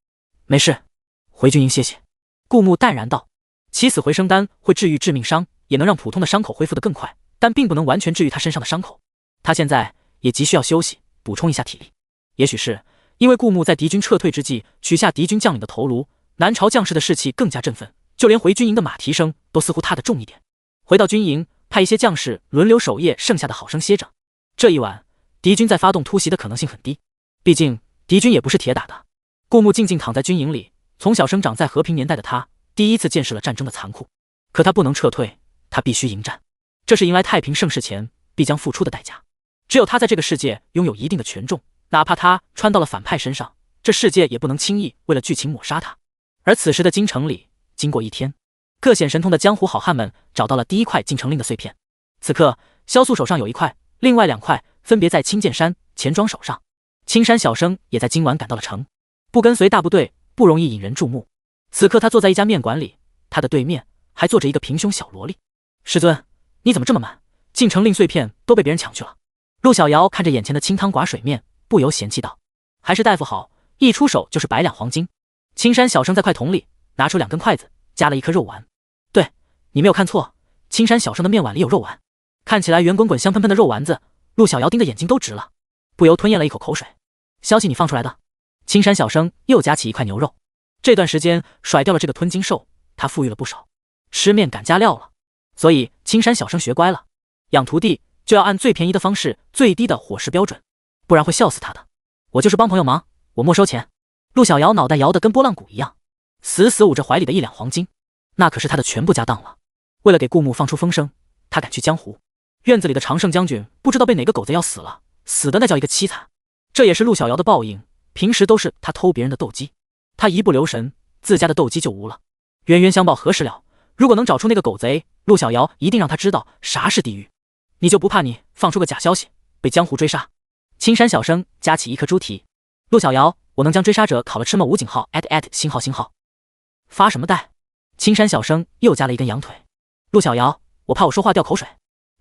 没事，回军营歇歇。顾牧淡然道：“起死回生丹会治愈致命伤，也能让普通的伤口恢复得更快，但并不能完全治愈他身上的伤口。他现在也急需要休息，补充一下体力。”也许是因为顾牧在敌军撤退之际取下敌军将领的头颅，南朝将士的士气更加振奋，就连回军营的马蹄声都似乎踏得重一点。回到军营，派一些将士轮流守夜，剩下的好生歇着。这一晚，敌军再发动突袭的可能性很低，毕竟敌军也不是铁打的。顾牧静静躺在军营里，从小生长在和平年代的他，第一次见识了战争的残酷。可他不能撤退，他必须迎战，这是迎来太平盛世前必将付出的代价。只有他在这个世界拥有一定的权重，哪怕他穿到了反派身上，这世界也不能轻易为了剧情抹杀他。而此时的京城里，经过一天，各显神通的江湖好汉们找到了第一块进城令的碎片。此刻，萧素手上有一块，另外2块分别在青剑山、钱庄手上。青山小生也在今晚赶到了城，不跟随大部队不容易引人注目。此刻他坐在一家面馆里，他的对面还坐着一个平胸小萝莉。师尊，你怎么这么慢？进城令碎片都被别人抢去了。陆小瑶看着眼前的清汤寡水面，不由嫌弃道：“还是大夫好，一出手就是100两黄金。”青山小生在块桶里拿出2根筷子，夹了一颗肉丸。对，你没有看错，青山小生的面碗里有肉丸。看起来圆滚滚香喷喷的肉丸子，陆小瑶盯得眼睛都直了，不由吞咽了一口口水。消息你放出来的？青山小生又夹起一块牛肉。这段时间甩掉了这个吞金兽，他富裕了不少，吃面敢加料了。所以青山小生学乖了，养徒弟就要按最便宜的方式，最低的伙食标准，不然会笑死他的。我就是帮朋友忙，我没收钱。陆小瑶脑袋摇得跟拨浪鼓一样，死死捂着怀里的1两黄金，那可是他的全部家当了。为了给顾牧放出风声，他赶去江湖。院子里的常胜将军不知道被哪个狗贼要死了，死的那叫一个凄惨。这也是陆小瑶的报应，平时都是他偷别人的斗鸡，他一不留神，自家的斗鸡就无了。冤冤相报何时了？如果能找出那个狗贼，陆小瑶一定让他知道啥是地狱。你就不怕你放出个假消息被江湖追杀？青山小生夹起一颗猪蹄。陆小瑶，我能将追杀者烤了吃吗？武警号星号。发什么呆？青山小生又夹了一根羊腿。陆小瑶，我怕我说话掉口水。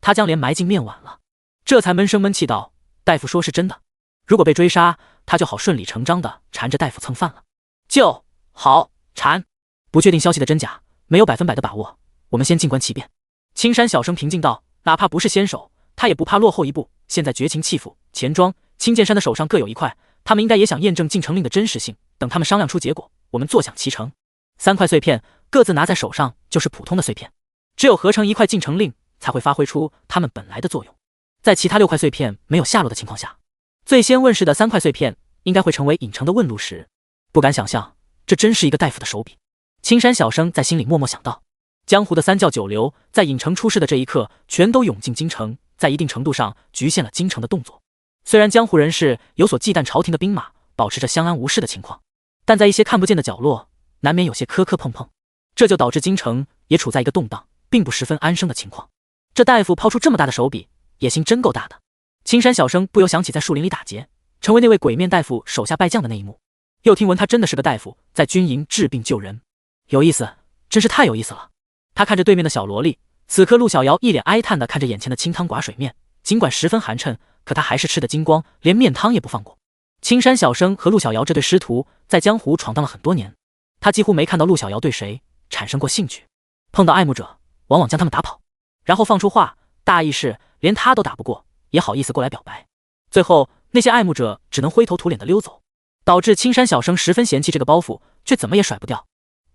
他将脸埋进面碗了，这才闷声闷气道：“大夫说是真的，如果被追杀，他就好顺理成章的缠着大夫蹭饭了。就好缠，不确定消息的真假，没有100%的把握，我们先静观其变。”青山小生平静道：“哪怕不是先手，他也不怕落后一步。现在绝情弃府、钱庄、青剑山的手上各有一块，他们应该也想验证进城令的真实性。等他们商量出结果，我们坐享其成。3块碎片各自拿在手上就是普通的碎片，只有合成1块进城令，才会发挥出它们本来的作用。在其他6块碎片没有下落的情况下，最先问世的3块碎片应该会成为引城的问路石。不敢想象，这真是一个大夫的手笔。”青山小生在心里默默想到。江湖的3教9流在引城出世的这一刻，全都涌进京城，在一定程度上局限了京城的动作。虽然江湖人士有所忌惮朝廷的兵马，保持着相安无事的情况，但在一些看不见的角落，难免有些磕磕碰碰，这就导致京城也处在一个动荡，并不十分安生的情况。这大夫抛出这么大的手笔，野心真够大的。青山小生不由想起在树林里打劫，成为那位鬼面大夫手下败将的那一幕，又听闻他真的是个大夫，在军营治病救人，有意思，真是太有意思了。他看着对面的小萝莉，此刻陆小瑶一脸哀叹地看着眼前的清汤寡水面，尽管十分寒碜，可他还是吃得精光，连面汤也不放过。青山小生和陆小瑶这对师徒在江湖闯荡了很多年，他几乎没看到陆小瑶对谁产生过兴趣，碰到爱慕者往往将他们打跑，然后放出话，大意是连他都打不过，也好意思过来表白。最后那些爱慕者只能灰头土脸的溜走，导致青山小生十分嫌弃这个包袱，却怎么也甩不掉。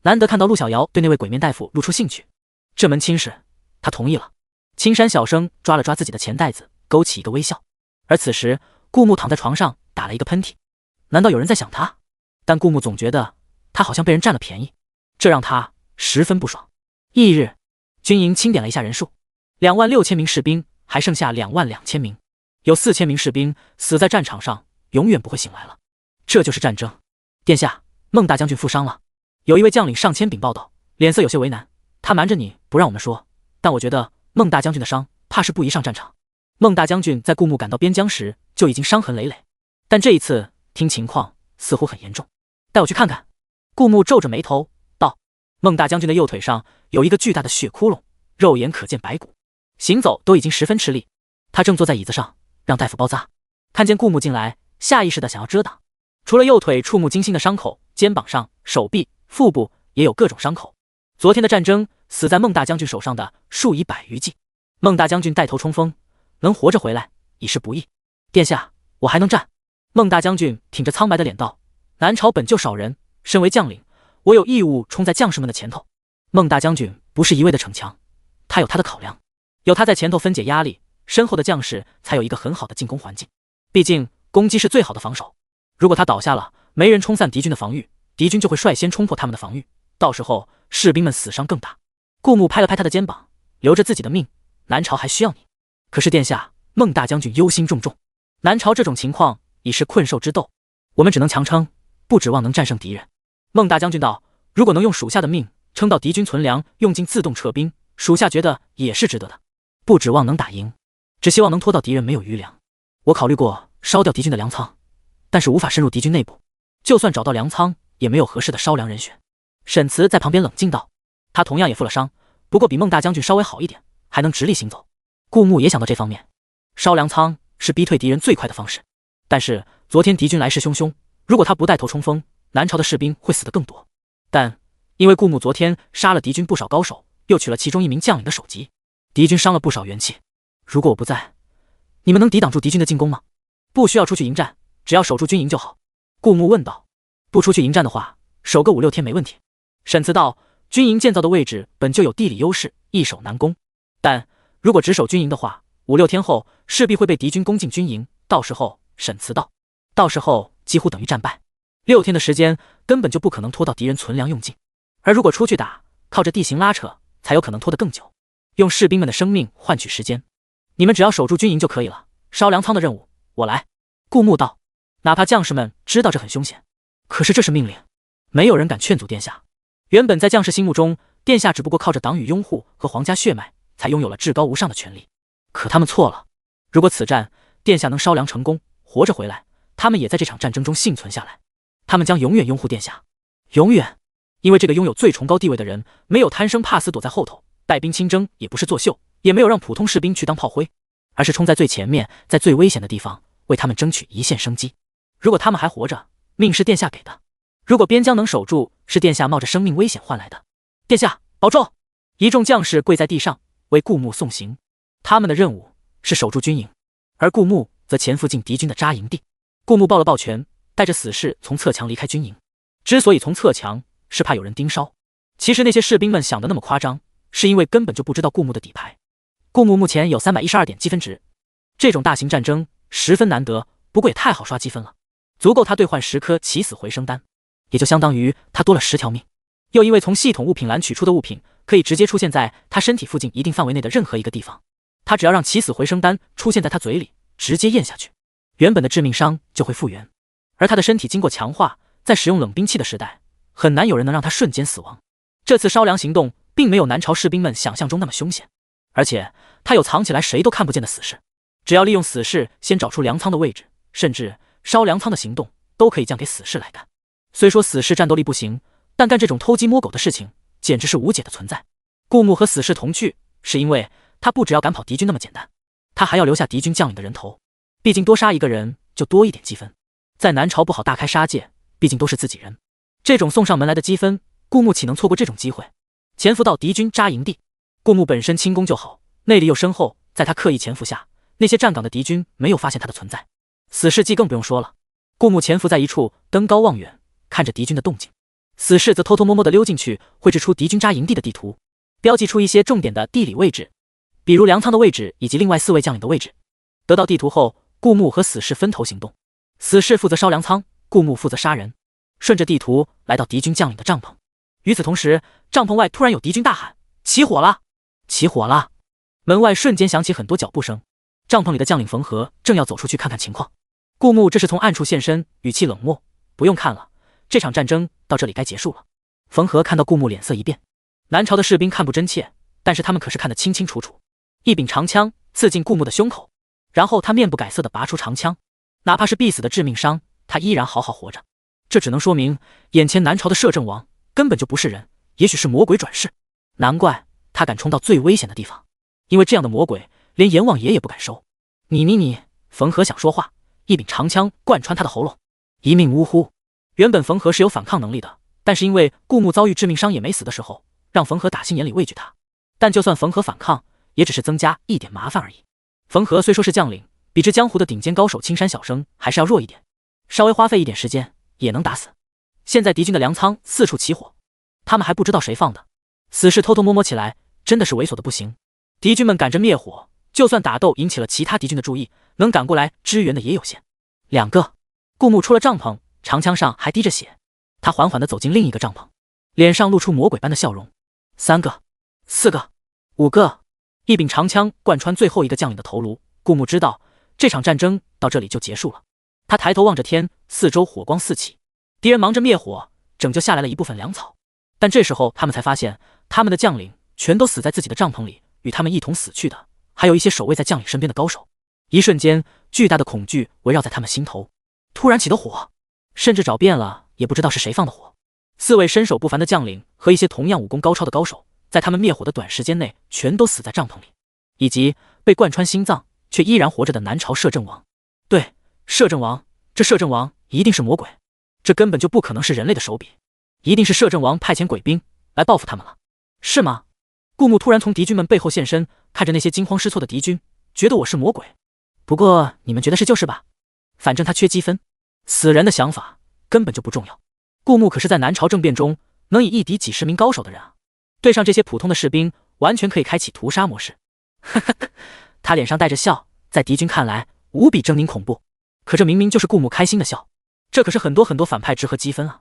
难得看到陆小瑶对那位鬼面大夫露出兴趣，这门亲事他同意了。青山小生抓了抓自己的钱袋子，勾起一个微笑。而此时顾牧躺在床上打了一个喷嚏，难道有人在想他？但顾牧总觉得他好像被人占了便宜，这让他十分不爽。翌日，军营清点了一下人数，26000名士兵，还剩下22000名，有4000名士兵死在战场上，永远不会醒来了。这就是战争。殿下，孟大将军负伤了。有一位将领上前禀报道，脸色有些为难。他瞒着你不让我们说，但我觉得孟大将军的伤怕是不宜上战场。孟大将军在顾牧赶到边疆时就已经伤痕累累，但这一次听情况似乎很严重，带我去看看。顾牧皱着眉头道：“孟大将军的右腿上有一个巨大的血窟窿，肉眼可见白骨，行走都已经十分吃力。他正坐在椅子上，让大夫包扎。看见顾牧进来，下意识的想要遮挡。除了右腿触目惊心的伤口，肩膀上、手臂、腹部也有各种伤口。昨天的战争，死在孟大将军手上的数以百余计。孟大将军带头冲锋，能活着回来已是不易。殿下，我还能战。”孟大将军挺着苍白的脸道：“南朝本就少人，身为将领，我有义务冲在将士们的前头。孟大将军不是一味的逞强，他有他的考量，有他在前头分解压力，身后的将士才有一个很好的进攻环境。毕竟攻击是最好的防守，如果他倒下了，没人冲散敌军的防御，敌军就会率先冲破他们的防御，到时候士兵们死伤更大。”顾牧拍了拍他的肩膀，留着自己的命，南朝还需要你。可是殿下，孟大将军忧心忡忡，南朝这种情况已是困兽之斗，我们只能强撑，不指望能战胜敌人。孟大将军道：“如果能用属下的命撑到敌军存粮用尽自动撤兵，属下觉得也是值得的。不指望能打赢，只希望能拖到敌人没有余粮。我考虑过烧掉敌军的粮仓，但是无法深入敌军内部，就算找到粮仓，也没有合适的烧粮人选。”沈慈在旁边冷静道：“他同样也负了伤，不过比孟大将军稍微好一点，还能直立行走。”顾牧也想到这方面，烧粮仓是逼退敌人最快的方式，但是昨天敌军来势汹汹，如果他不带头冲锋，南朝的士兵会死得更多。但因为顾牧昨天杀了敌军不少高手，又取了其中一名将领的首级，敌军伤了不少元气。如果我不在，你们能抵挡住敌军的进攻吗？不需要出去迎战，只要守住军营就好。顾牧问道。不出去迎战的话，守个5-6天没问题。沈慈道：“军营建造的位置本就有地理优势，易守难攻，但如果只守军营的话，5-6天后势必会被敌军攻进军营，到时候……”沈慈道：“到时候几乎等于战败。6天的时间根本就不可能拖到敌人存粮用尽，而如果出去打，靠着地形拉扯，才有可能拖得更久，用士兵们的生命换取时间。你们只要守住军营就可以了，烧粮仓的任务我来。”顾牧道：“哪怕将士们知道这很凶险，可是这是命令，没有人敢劝阻殿下。原本在将士心目中，殿下只不过靠着党羽拥护和皇家血脉，才拥有了至高无上的权力。可他们错了，如果此战殿下能烧粮成功，活着回来，他们也在这场战争中幸存下来，他们将永远拥护殿下，永远。因为这个拥有最崇高地位的人，没有贪生怕死躲在后头，带兵亲征也不是作秀，也没有让普通士兵去当炮灰，而是冲在最前面，在最危险的地方为他们争取一线生机。如果他们还活着，命是殿下给的；如果边疆能守住，是殿下冒着生命危险换来的。殿下保重！”一众将士跪在地上为顾牧送行，他们的任务是守住军营，而顾牧则潜伏进敌军的扎营地。顾牧抱了抱拳，带着死士从侧墙离开军营。之所以从侧墙，是怕有人盯梢。其实那些士兵们想的那么夸张，是因为根本就不知道顾牧的底牌。顾牧目前有312点积分值，这种大型战争十分难得，不过也太好刷积分了，足够他兑换10颗起死回生丹，也就相当于他多了10条命。又因为从系统物品栏取出的物品可以直接出现在他身体附近一定范围内的任何一个地方，他只要让起死回生丹出现在他嘴里，直接咽下去，原本的致命伤就会复原。而他的身体经过强化，在使用冷兵器的时代，很难有人能让他瞬间死亡。这次烧粮行动并没有南朝士兵们想象中那么凶险，而且他有藏起来谁都看不见的死士，只要利用死士先找出粮仓的位置，甚至烧粮仓的行动都可以降给死士来干。虽说死士战斗力不行，但干这种偷鸡摸狗的事情简直是无解的存在。顾牧和死士同去，是因为他不只要赶跑敌军那么简单，他还要留下敌军将领的人头，毕竟多杀一个人就多一点积分。在南朝不好大开杀戒，毕竟都是自己人，这种送上门来的积分，顾牧岂能错过这种机会？潜伏到敌军扎营地，顾牧本身轻功就好，内力又深厚，在他刻意潜伏下，那些站岗的敌军没有发现他的存在。死士计更不用说了，顾牧潜伏在一处，登高望远，看着敌军的动静。死士则偷偷摸摸地溜进去，绘制出敌军扎营地的地图，标记出一些重点的地理位置，比如粮仓的位置以及另外4位将领的位置。得到地图后，顾牧和死士分头行动，死士负责烧粮仓，顾牧负责杀人。顺着地图来到敌军将领的帐篷，与此同时，帐篷外突然有敌军大喊：“起火了！起火了！”门外瞬间响起很多脚步声，帐篷里的将领冯和正要走出去看看情况。顾牧这是从暗处现身，语气冷漠：“不用看了，这场战争到这里该结束了。”冯和看到顾牧脸色一变，南朝的士兵看不真切，但是他们可是看得清清楚楚。一柄长枪刺进顾牧的胸口，然后他面不改色地拔出长枪，哪怕是必死的致命伤，他依然好好活着。这只能说明眼前南朝的摄政王根本就不是人，也许是魔鬼转世。难怪他敢冲到最危险的地方，因为这样的魔鬼连阎王爷也不敢收。你，冯和想说话，一柄长枪贯穿他的喉咙，一命呜呼。原本冯和是有反抗能力的，但是因为顾木遭遇致命伤也没死的时候，让冯和打心眼里畏惧他。但就算冯和反抗，也只是增加一点麻烦而已。冯和虽说是将领，比之江湖的顶尖高手青山小生还是要弱一点，稍微花费一点时间也能打死。现在敌军的粮仓四处起火，他们还不知道谁放的，死士偷偷摸摸起来，真的是猥琐的不行。敌军们赶着灭火，就算打斗引起了其他敌军的注意，能赶过来支援的也有限。2个，顾木出了帐篷，长枪上还滴着血，他缓缓地走进另一个帐篷，脸上露出魔鬼般的笑容。3个、4个、5个，一柄长枪贯穿最后一个将领的头颅。顾木知道这场战争到这里就结束了。他抬头望着天，四周火光四起，敌人忙着灭火，拯救下来了一部分粮草。但这时候他们才发现，他们的将领全都死在自己的帐篷里，与他们一同死去的还有一些守卫在将领身边的高手。一瞬间，巨大的恐惧围绕在他们心头。突然起的火，甚至找遍了也不知道是谁放的火。4位身手不凡的将领和一些同样武功高超的高手，在他们灭火的短时间内全都死在帐篷里，以及被贯穿心脏却依然活着的南朝摄政王。对，摄政王，这摄政王一定是魔鬼，这根本就不可能是人类的手笔，一定是摄政王派遣鬼兵来报复他们了，是吗？顾木突然从敌军们背后现身，看着那些惊慌失措的敌军，觉得我是魔鬼。不过你们觉得是就是吧，反正他缺积分，死人的想法根本就不重要。顾木可是在南朝政变中能以一敌几10名高手的人啊，对上这些普通的士兵，完全可以开启屠杀模式。呵呵，他脸上带着笑，在敌军看来无比狰狞恐怖，可这明明就是顾木开心的笑，这可是很多反派值和积分啊。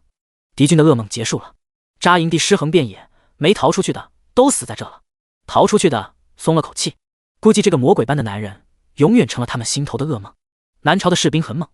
敌军的噩梦结束了，扎营地尸横遍野，没逃出去的都死在这了，逃出去的松了口气，估计这个魔鬼般的男人永远成了他们心头的噩梦。南朝的士兵很猛，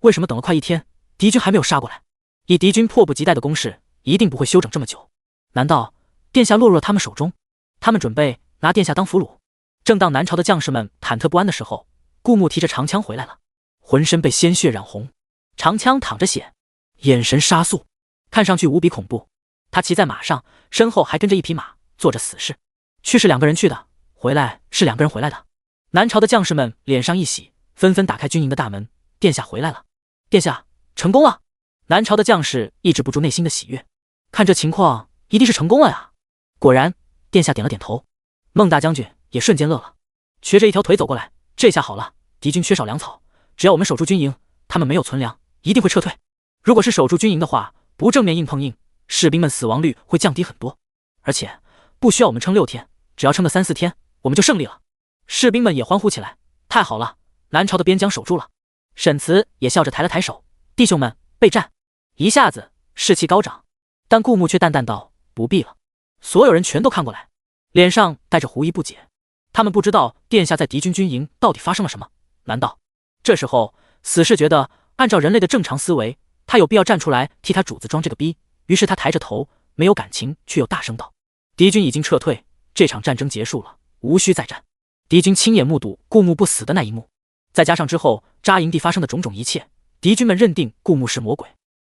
为什么等了快1天，敌军还没有杀过来？以敌军迫不及待的攻势，一定不会休整这么久。难道殿下落入了他们手中？他们准备拿殿下当俘虏？正当南朝的将士们忐忑不安的时候，顾木提着长枪回来了，浑身被鲜血染红，长枪淌着血，眼神杀肃，看上去无比恐怖。他骑在马上，身后还跟着一匹马，坐着死士。去是2个人去的，回来是2个人回来的。南朝的将士们脸上一喜，纷纷打开军营的大门。殿下回来了，殿下成功了。南朝的将士抑制不住内心的喜悦，看这情况一定是成功了呀。果然，殿下点了点头。孟大将军也瞬间乐了，瘸着一条腿走过来，这下好了，敌军缺少粮草，只要我们守住军营，他们没有存粮，一定会撤退。如果是守住军营的话，不正面硬碰硬，士兵们死亡率会降低很多，而且不需要我们撑6天，只要撑个3、4天，我们就胜利了。士兵们也欢呼起来，太好了，南朝的边疆守住了。沈慈也笑着抬了抬手，弟兄们，备战。一下子士气高涨，但顾木却淡淡道，不必了。所有人全都看过来，脸上带着狐疑不解，他们不知道殿下在敌军军营到底发生了什么。难道这时候死士觉得按照人类的正常思维，他有必要站出来替他主子装这个逼，于是他抬着头，没有感情却又大声道，敌军已经撤退，这场战争结束了，无需再战。敌军亲眼目睹顾木不死的那一幕，再加上之后扎营地发生的种种一切，敌军们认定顾木是魔鬼，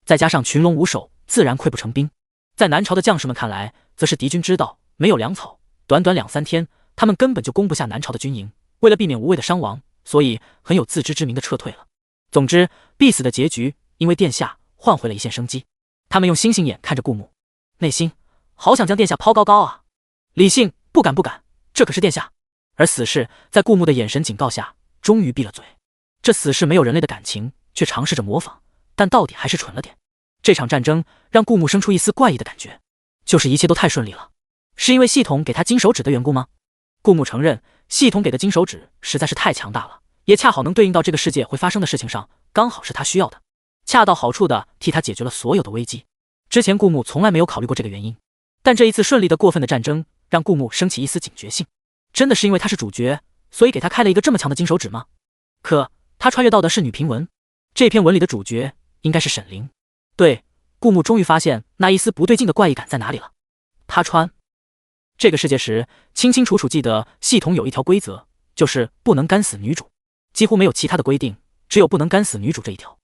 再加上群龙无首，自然溃不成兵。在南朝的将士们看来，则是敌军知道没有粮草，短短2、3天，他们根本就攻不下南朝的军营，为了避免无谓的伤亡，所以很有自知之明的撤退了。总之，必死的结局因为殿下换回了一线生机。他们用星星眼看着顾木，内心好想将殿下抛高高啊！理性不敢，这可是殿下。而死士在顾木的眼神警告下，终于闭了嘴。这死士没有人类的感情，却尝试着模仿，但到底还是蠢了点。这场战争让顾木生出一丝怪异的感觉，就是一切都太顺利了。是因为系统给他金手指的缘故吗？顾木承认，系统给的金手指实在是太强大了，也恰好能对应到这个世界会发生的事情上，刚好是他需要的，恰到好处的替他解决了所有的危机。之前顾木从来没有考虑过这个原因，但这一次顺利的过分的战争让顾木升起一丝警觉性。真的是因为他是主角，所以给他开了一个这么强的金手指吗？可他穿越到的是女频文，这篇文里的主角应该是沈凌。对，顾木终于发现那一丝不对劲的怪异感在哪里了。他穿这个世界时，清清楚楚记得系统有一条规则，就是不能干死女主，几乎没有其他的规定，只有不能干死女主这一条。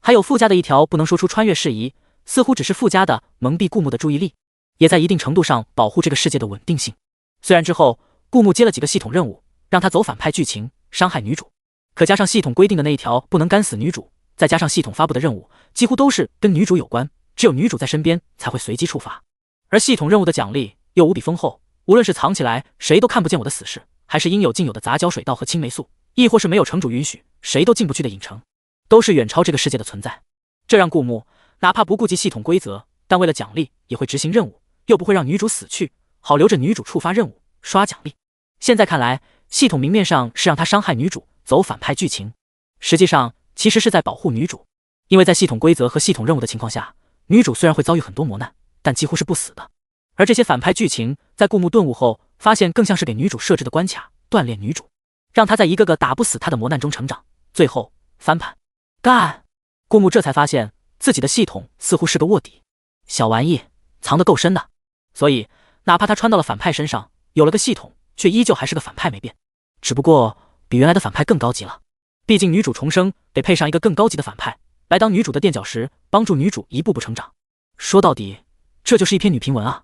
还有附加的一条不能说出穿越事宜，似乎只是附加的蒙蔽顾木的注意力，也在一定程度上保护这个世界的稳定性。虽然之后顾木接了几个系统任务，让他走反派剧情，伤害女主，可加上系统规定的那一条不能干死女主，再加上系统发布的任务几乎都是跟女主有关，只有女主在身边才会随机触发。而系统任务的奖励又无比丰厚，无论是藏起来谁都看不见我的死士，还是应有尽有的杂交水稻和青霉素，亦或是没有城主允许谁都进不去的影城，都是远超这个世界的存在。这让顾木哪怕不顾及系统规则，但为了奖励也会执行任务，又不会让女主死去，好留着女主触发任务刷奖励。现在看来，系统明面上是让他伤害女主走反派剧情，实际上其实是在保护女主。因为在系统规则和系统任务的情况下，女主虽然会遭遇很多磨难，但几乎是不死的。而这些反派剧情在顾木顿悟后发现更像是给女主设置的关卡，锻炼女主，让她在一个个打不死她的磨难中成长，最后翻盘。干！顾木这才发现自己的系统似乎是个卧底，小玩意藏得够深的。所以哪怕他穿到了反派身上，有了个系统，却依旧还是个反派没变，只不过比原来的反派更高级了。毕竟女主重生得配上一个更高级的反派来当女主的垫脚石，帮助女主一步步成长。说到底，这就是一篇女频文啊！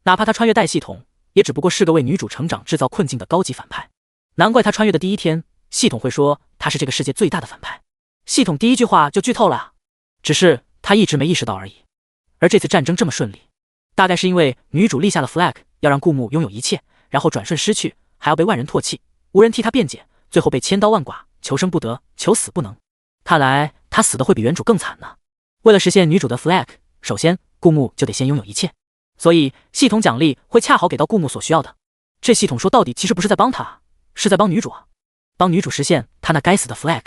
哪怕他穿越带系统，也只不过是个为女主成长制造困境的高级反派。难怪他穿越的第一天，系统会说他是这个世界最大的反派。系统第一句话就剧透了啊！只是他一直没意识到而已。而这次战争这么顺利，大概是因为女主立下了 flag， 要让顾木拥有一切，然后转瞬失去，还要被万人唾弃，无人替他辩解，最后被千刀万剐，求生不得，求死不能。看来他死的会比原主更惨呢。为了实现女主的 flag， 首先顾木就得先拥有一切，所以系统奖励会恰好给到顾木所需要的。这系统说到底其实不是在帮他，是在帮女主啊，帮女主实现他那该死的 flag。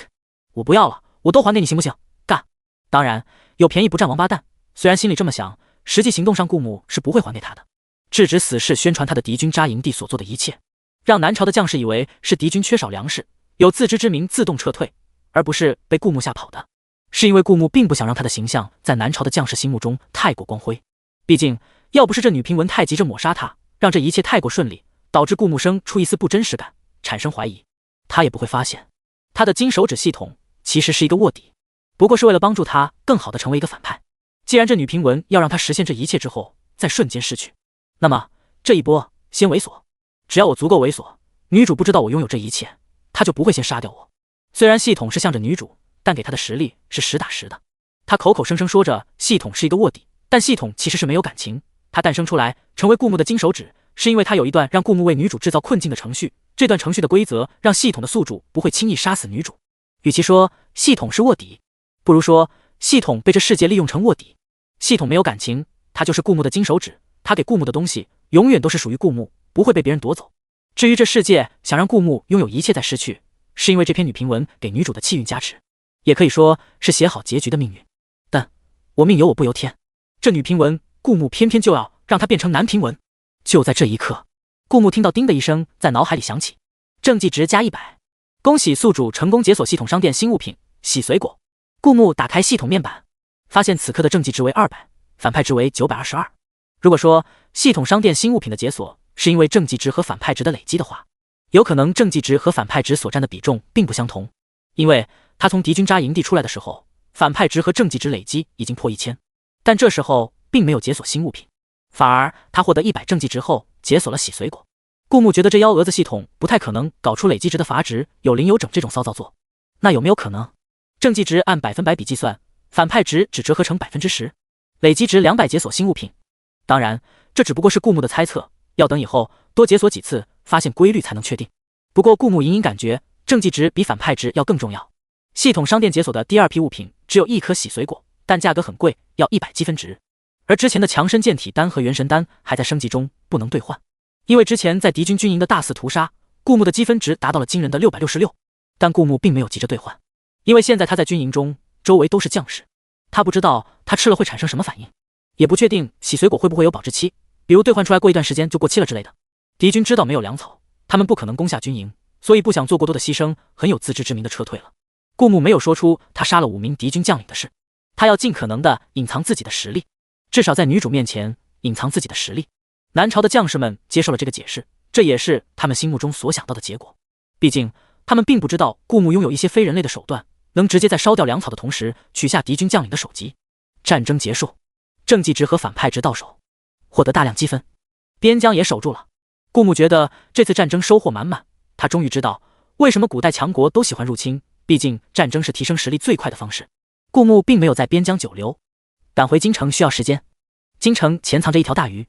我不要了，我都还给你行不行？干！当然有便宜不占王八蛋，虽然心里这么想，实际行动上顾木是不会还给他的。制止死士宣传他的敌军扎营地所做的一切，让南朝的将士以为是敌军缺少粮食，有自知之明自动撤退，而不是被顾木吓跑的。是因为顾木并不想让他的形象在南朝的将士心目中太过光辉。毕竟要不是这女频文太急着抹杀他，让这一切太过顺利，导致顾木生出一丝不真实感，产生怀疑，他也不会发现他的金手指系统其实是一个卧底，不过是为了帮助他更好的成为一个反派。既然这女频文要让他实现这一切之后再瞬间失去，那么这一波先猥琐，只要我足够猥琐，女主不知道我拥有这一切，她就不会先杀掉我。虽然系统是向着女主，但给她的实力是实打实的。她口口声声说着系统是一个卧底，但系统其实是没有感情。她诞生出来成为顾木的金手指，是因为她有一段让顾木为女主制造困境的程序，这段程序的规则让系统的宿主不会轻易杀死女主。与其说系统是卧底，不如说系统被这世界利用成卧底。系统没有感情，他就是顾木的金手指，他给顾木的东西永远都是属于顾木，不会被别人夺走。至于这世界想让顾木拥有一切再失去，是因为这篇女频文给女主的气运加持，也可以说是写好结局的命运。但我命由我不由天，这女频文顾木偏偏就要让她变成男频文。就在这一刻，顾木听到叮的一声在脑海里响起，正绩值加100，恭喜宿主成功解锁系统商店新物品洗水果。顾木打开系统面板，发现此刻的正绩值为200，反派值为922。如果说系统商店新物品的解锁是因为正绩值和反派值的累积的话，有可能正绩值和反派值所占的比重并不相同。因为他从敌军扎营地出来的时候，反派值和正绩值累积已经破1000，但这时候并没有解锁新物品，反而他获得100正绩值后解锁了洗水果。顾木觉得这幺蛾子系统不太可能搞出累积值的阀值有零有整这种骚操作。那有没有可能正绩值按100%比计算，反派值只折合成10%，累积值200解锁新物品？当然这只不过是顾木的猜测，要等以后多解锁几次发现规律才能确定。不过顾木隐隐感觉正绩值比反派值要更重要。系统商店解锁的第2批物品只有1颗洗水果，但价格很贵，要100积分值。而之前的强身健体丹和元神丹还在升级中，不能兑换。因为之前在敌军军营的大肆屠杀，顾木的积分值达到了惊人的666，但顾木并没有急着兑换，因为现在他在军营中，周围都是将士，他不知道他吃了会产生什么反应，也不确定洗水果会不会有保质期，比如兑换出来过一段时间就过期了之类的。敌军知道没有粮草，他们不可能攻下军营，所以不想做过多的牺牲，很有自知之明的撤退了。顾木没有说出他杀了5名敌军将领的事，他要尽可能的隐藏自己的实力，至少在女主面前隐藏自己的实力。南朝的将士们接受了这个解释，这也是他们心目中所想到的结果。毕竟他们并不知道顾木拥有一些非人类的手段，能直接在烧掉粮草的同时取下敌军将领的首级。战争结束，正纪值和反派值到手，获得大量积分，边疆也守住了。顾木觉得这次战争收获满满，他终于知道为什么古代强国都喜欢入侵，毕竟战争是提升实力最快的方式。顾木并没有在边疆久留，赶回京城需要时间。京城潜藏着一条大鱼，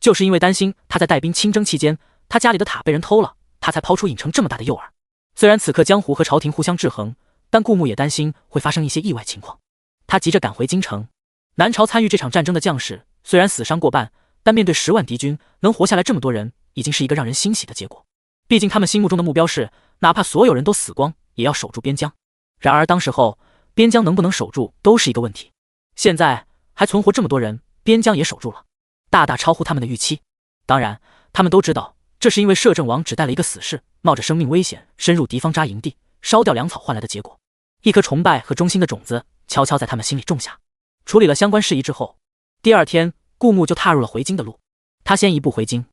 就是因为担心他在带兵亲征期间，他家里的塔被人偷了，他才抛出引城这么大的诱饵。虽然此刻江湖和朝廷互相制衡，但顾木也担心会发生一些意外情况。他急着赶回京城。南朝参与这场战争的将士虽然死伤过半，但面对10万敌军，能活下来这么多人，已经是一个让人欣喜的结果。毕竟他们心目中的目标是，哪怕所有人都死光，也要守住边疆。然而当时候，边疆能不能守住都是一个问题。现在还存活这么多人，边疆也守住了，大大超乎他们的预期。当然，他们都知道，这是因为摄政王只带了一个死士，冒着生命危险深入敌方扎营地，烧掉粮草换来的结果。一颗崇拜和忠心的种子悄悄在他们心里种下。处理了相关事宜之后，第二天顾木就踏入了回京的路。他先一步回京，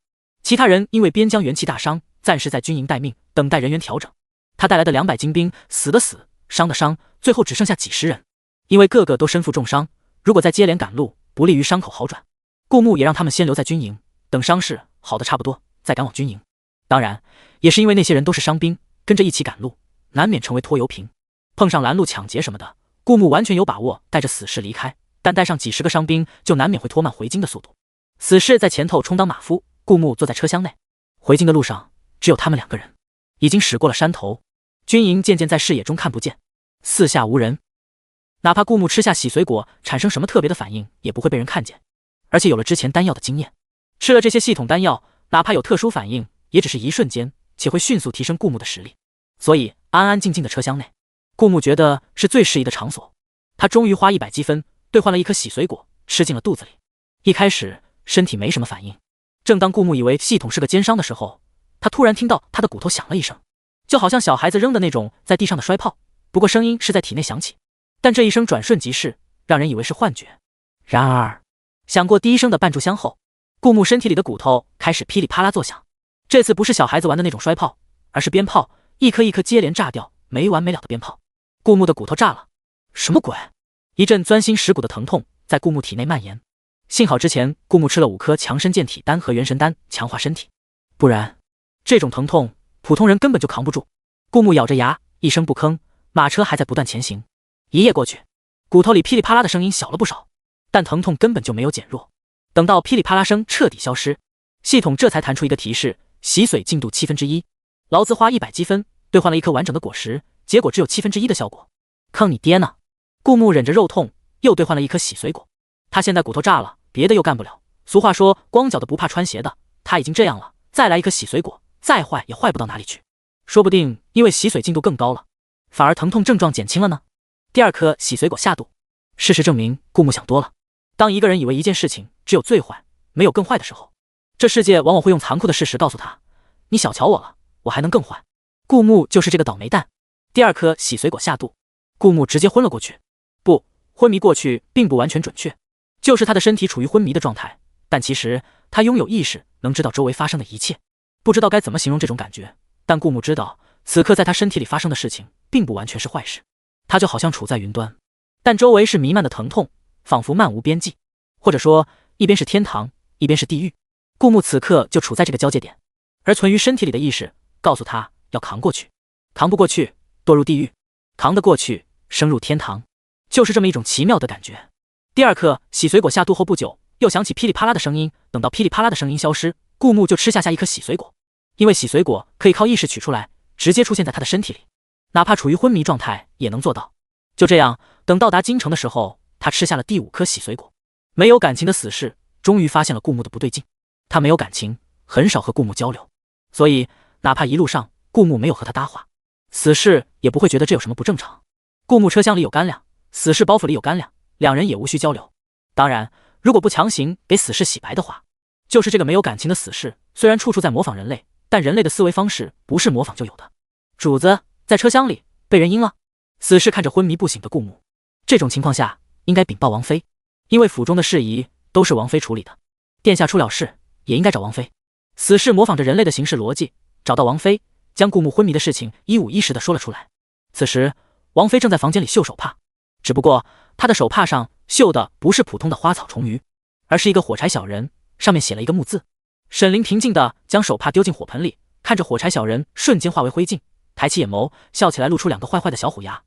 其他人因为边疆元气大伤，暂时在军营待命，等待人员调整。他带来的200精兵，死的死，伤的伤，最后只剩下几十人。因为个个都身负重伤，如果再接连赶路，不利于伤口好转。顾木也让他们先留在军营，等伤势好的差不多，再赶往军营。当然，也是因为那些人都是伤兵，跟着一起赶路，难免成为拖油瓶。碰上拦路抢劫什么的，顾木完全有把握带着死士离开，但带上几十个伤兵，就难免会拖慢回京的速度。死士在前头充当马夫，顾木坐在车厢内。回京的路上，只有他们2个人。已经驶过了山头，军营渐渐在视野中看不见，四下无人。哪怕顾木吃下洗髓果产生什么特别的反应，也不会被人看见。而且有了之前丹药的经验，吃了这些系统丹药，哪怕有特殊反应，也只是一瞬间，且会迅速提升顾木的实力。所以安安静静的车厢内，顾木觉得是最适宜的场所。他终于花100积分兑换了一颗洗髓果，吃进了肚子里。一开始身体没什么反应，正当顾木以为系统是个奸商的时候，他突然听到他的骨头响了一声，就好像小孩子扔的那种在地上的摔炮，不过声音是在体内响起。但这一声转瞬即逝，让人以为是幻觉。然而响过第一声的半炷香后，顾木身体里的骨头开始噼里啪啦作响。这次不是小孩子玩的那种摔炮，而是鞭炮，一颗一颗接连炸掉，没完没了的鞭炮。顾木的骨头炸了，什么鬼？一阵钻心蚀骨的疼痛在顾木体内蔓延。幸好之前顾木吃了5颗强身健体丹和元神丹，强化身体，不然这种疼痛普通人根本就扛不住。顾木咬着牙一声不吭，马车还在不断前行。一夜过去，骨头里噼里啪啦的声音小了不少，但疼痛根本就没有减弱。等到噼里啪啦声彻底消失，系统这才弹出一个提示：洗髓进度1/7。劳资花100积分兑换了一颗完整的果实，结果只有1/7的效果。坑你爹呢！顾木忍着肉痛，又兑换了一颗洗髓果。他现在骨头炸了，别的又干不了。俗话说，光脚的不怕穿鞋的，他已经这样了，再来一颗洗髓果，再坏也坏不到哪里去。说不定因为洗髓进度更高了，反而疼痛症状减轻了呢。第2颗洗髓果下肚。事实证明，顾木想多了。当一个人以为一件事情只有最坏，没有更坏的时候，这世界往往会用残酷的事实告诉他：你小瞧我了，我还能更坏。顾木就是这个倒霉蛋。第2颗洗髓果下肚，顾木直接昏了过去。不，昏迷过去并不完全准确，就是他的身体处于昏迷的状态，但其实他拥有意识，能知道周围发生的一切。不知道该怎么形容这种感觉，但顾木知道，此刻在他身体里发生的事情并不完全是坏事。他就好像处在云端，但周围是弥漫的疼痛，仿佛漫无边际，或者说一边是天堂，一边是地狱。顾木此刻就处在这个交界点，而存于身体里的意识告诉他要扛过去，扛不过去堕入地狱，扛得过去升入天堂，就是这么一种奇妙的感觉。第2颗洗髓果下肚后不久，又响起噼里啪啦的声音，等到噼里啪啦的声音消失，顾木就吃下一颗洗髓果。因为洗髓果可以靠意识取出来，直接出现在他的身体里，哪怕处于昏迷状态也能做到。就这样，等到达京城的时候，他吃下了第5颗洗髓果。没有感情的死士终于发现了顾木的不对劲。他没有感情，很少和顾木交流，所以哪怕一路上顾木没有和他搭话，死士也不会觉得这有什么不正常。顾木车厢里有干粮，死士包袱里有干粮，两人也无需交流。当然，如果不强行给死士洗白的话，就是这个没有感情的死士，虽然处处在模仿人类，但人类的思维方式不是模仿就有的。主子在车厢里被人阴了。死士看着昏迷不醒的顾木，这种情况下应该禀报王妃，因为府中的事宜都是王妃处理的，殿下出了事也应该找王妃。死士模仿着人类的行事逻辑，找到王妃，将顾木昏迷的事情一五一十的说了出来。此时王妃正在房间里绣手帕，只不过她的手帕上绣的不是普通的花草虫鱼，而是一个火柴小人，上面写了一个木字。沈凌平静地将手帕丢进火盆里，看着火柴小人瞬间化为灰烬，抬起眼眸笑起来，露出2个坏坏的小虎牙。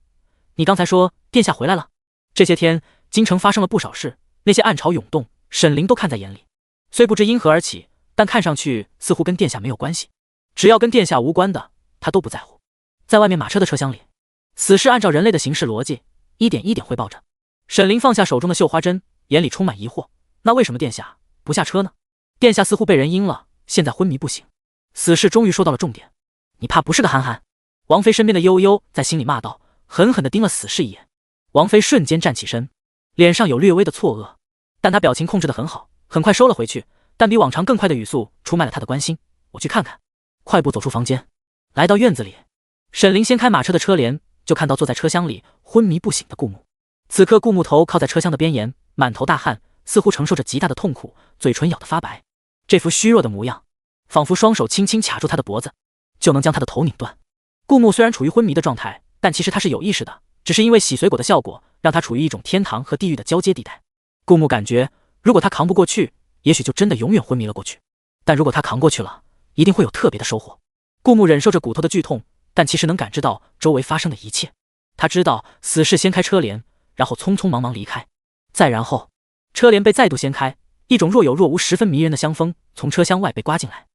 你刚才说殿下回来了？这些天京城发生了不少事，那些暗潮涌动，沈凌都看在眼里。虽不知因何而起，但看上去似乎跟殿下没有关系。只要跟殿下无关的，他都不在乎。在外面马车的车厢里，死士按照人类的行事逻辑，一点一点汇报着。沈凌放下手中的绣花针，眼里充满疑惑。那为什么殿下不下车呢？殿下似乎被人阴了，现在昏迷不醒。死士终于说到了重点。你怕不是个憨憨？王妃身边的悠悠在心里骂道，狠狠地盯了死士一眼。王妃瞬间站起身，脸上有略微的错愕，但她表情控制得很好，很快收了回去，但比往常更快的语速出卖了她的关心。我去看看。快步走出房间，来到院子里，沈凌掀开马车的车帘，就看到坐在车厢里昏迷不醒的顾木。此刻顾木头靠在车厢的边沿，满头大汗，似乎承受着极大的痛苦，嘴唇咬得发白。这副虚弱的模样，仿佛双手轻轻卡住他的脖子，就能将他的头拧断。顾木虽然处于昏迷的状态，但其实他是有意识的，只是因为洗水果的效果，让他处于一种天堂和地狱的交接地带。顾木感觉，如果他扛不过去，也许就真的永远昏迷了过去。但如果他扛过去了，一定会有特别的收获。顾木忍受着骨头的剧痛，但其实能感知到周围发生的一切。他知道死士掀开车帘，然后匆匆忙忙离开。再然后，车帘被再度掀开，一种若有若无、十分迷人的香风从车厢外被刮进来，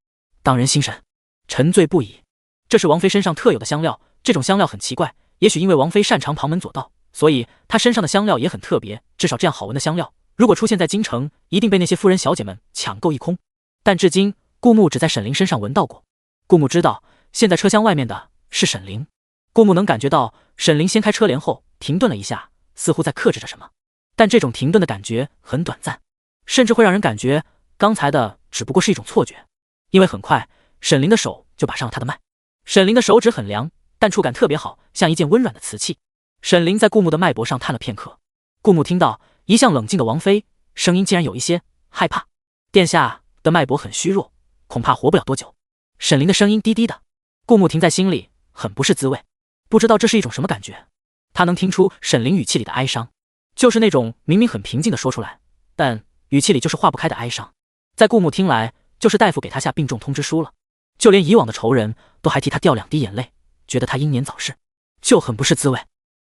荡人心神，沉醉不已。这是王妃身上特有的香料，这种香料很奇怪，也许因为王妃擅长旁门左道，所以她身上的香料也很特别。至少这样好闻的香料，如果出现在京城，一定被那些夫人小姐们抢购一空。但至今顾木只在沈凌身上闻到过。顾木知道现在车厢外面的是沈凌。顾木能感觉到沈凌掀开车帘后停顿了一下，似乎在克制着什么，但这种停顿的感觉很短暂，甚至会让人感觉刚才的只不过是一种错觉。因为很快沈凌的手就把上了他的脉。沈凌的手指很凉，但触感特别好，像一件温软的瓷器。沈凌在顾木的脉搏上探了片刻，顾木听到一向冷静的王妃声音竟然有一些害怕。殿下的脉搏很虚弱，恐怕活不了多久。沈凌的声音低低的，顾木停在心里，很不是滋味，不知道这是一种什么感觉。他能听出沈凌语气里的哀伤，就是那种明明很平静的说出来，但语气里就是化不开的哀伤。在顾木听来，就是大夫给他下病重通知书了，就连以往的仇人都还替他掉2滴眼泪，觉得他英年早逝，就很不是滋味。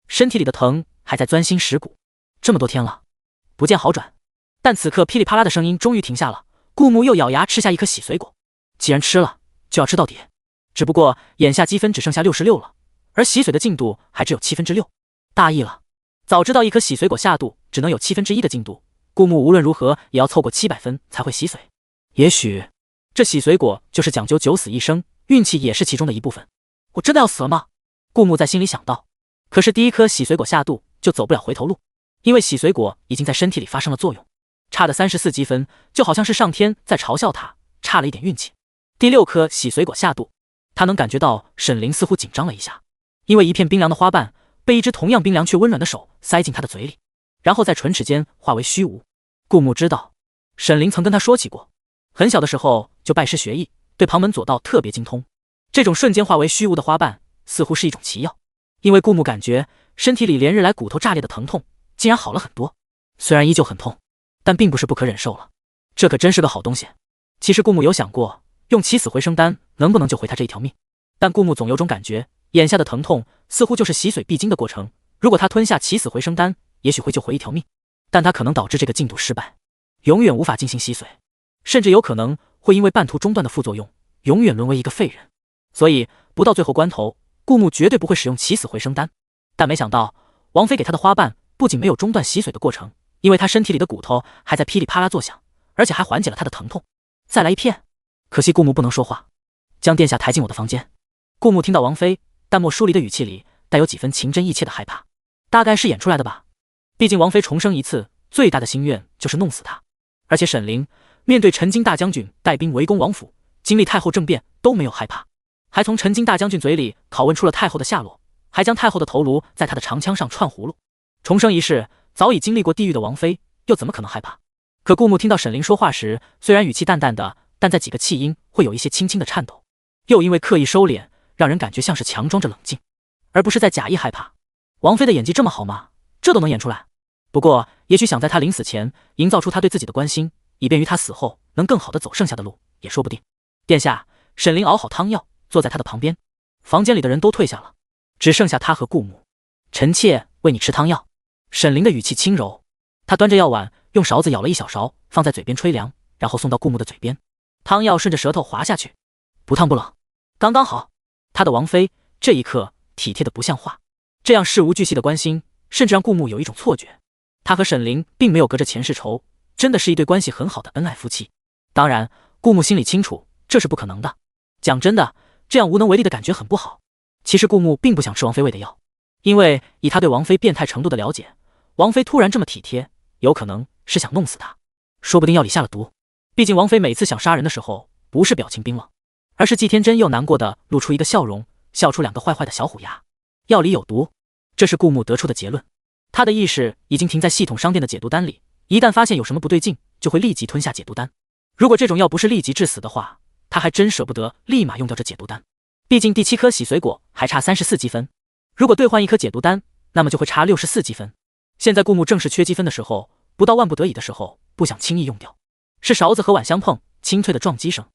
身体里的疼还在钻心蚀骨，这么多天了，不见好转。但此刻噼里啪啦的声音终于停下了，顾木又咬牙吃下一颗洗水果。既然吃了，就要吃到底。只不过眼下积分只剩下66了，而洗水的进度还只有6/7。大意了，早知道一颗洗水果下肚只能有1/7的进度，顾木无论如何也要凑过700分才会洗水。也许这洗水果就是讲究九死一生，运气也是其中的一部分。我真的要死了吗？顾木在心里想到。可是第一颗洗水果下肚就走不了回头路，因为洗水果已经在身体里发生了作用，差的34积分就好像是上天在嘲笑他差了一点运气。第6颗洗水果下肚，他能感觉到沈凌似乎紧张了一下，因为一片冰凉的花瓣被一只同样冰凉却温暖的手塞进他的嘴里，然后在唇齿间化为虚无。顾木知道沈凌曾跟他说起过，很小的时候就拜师学艺，对旁门左道特别精通。这种瞬间化为虚无的花瓣似乎是一种奇药，因为顾木感觉身体里连日来骨头炸裂的疼痛竟然好了很多，虽然依旧很痛，但并不是不可忍受了。这可真是个好东西。其实顾木有想过用起死回生丹能不能救回他这一条命，但顾木总有种感觉，眼下的疼痛似乎就是洗水必经的过程，如果他吞下起死回生丹，也许会救回一条命，但他可能导致这个进度失败，永远无法进行洗水，甚至有可能会因为半途中断的副作用，永远沦为一个废人。所以不到最后关头，顾木绝对不会使用起死回生丹。但没想到王妃给他的花瓣不仅没有中断洗水的过程，因为他身体里的骨头还在噼里啪啦作响，而且还缓解了他的疼痛。再来一片。可惜顾木不能说话。将殿下抬进我的房间。顾木听到王妃淡漠疏离的语气里带有几分情真意切的害怕，大概是演出来的吧。毕竟王妃重生一次最大的心愿就是弄死他，而且沈凌面对陈京大将军带兵围攻王府，经历太后政变都没有害怕，还从陈京大将军嘴里拷问出了太后的下落，还将太后的头颅在他的长枪上串葫芦。重生一世早已经历过地狱的王妃又怎么可能害怕？可顾木听到沈凌说话时，虽然语气淡淡的，但在几个气音会有一些轻轻的颤抖，又因为刻意收敛，让人感觉像是强装着冷静，而不是在假意害怕。王妃的演技这么好吗？这都能演出来？不过，也许想在她临死前营造出她对自己的关心，以便于她死后能更好的走剩下的路，也说不定。殿下，沈凌熬好汤药，坐在他的旁边。房间里的人都退下了，只剩下他和顾木。臣妾为你吃汤药。沈凌的语气轻柔，他端着药碗，用勺子舀了一小勺，放在嘴边吹凉，然后送到顾木的嘴边。汤药顺着舌头滑下去，不烫不冷，刚刚好。他的王妃这一刻体贴的不像话，这样事无巨细的关心，甚至让顾木有一种错觉，他和沈凌并没有隔着前世仇，真的是一对关系很好的恩爱夫妻。当然，顾木心里清楚这是不可能的。讲真的，这样无能为力的感觉很不好。其实顾木并不想吃王妃喂的药，因为以他对王妃变态程度的了解，王妃突然这么体贴，有可能是想弄死他，说不定药里下了毒。毕竟王妃每次想杀人的时候，不是表情冰冷，而是既天真又难过的露出一个笑容，笑出两个坏坏的小虎牙。药里有毒，这是顾木得出的结论。他的意识已经停在系统商店的解毒丹里，一旦发现有什么不对劲，就会立即吞下解毒丹。如果这种药不是立即致死的话，他还真舍不得立马用掉这解毒丹。毕竟第7颗洗髓果还差34积分，如果兑换1颗解毒丹，那么就会差64积分。现在顾木正是缺积分的时候，不到万不得已的时候，不想轻易用掉。是勺子和碗相碰，清脆的撞击声，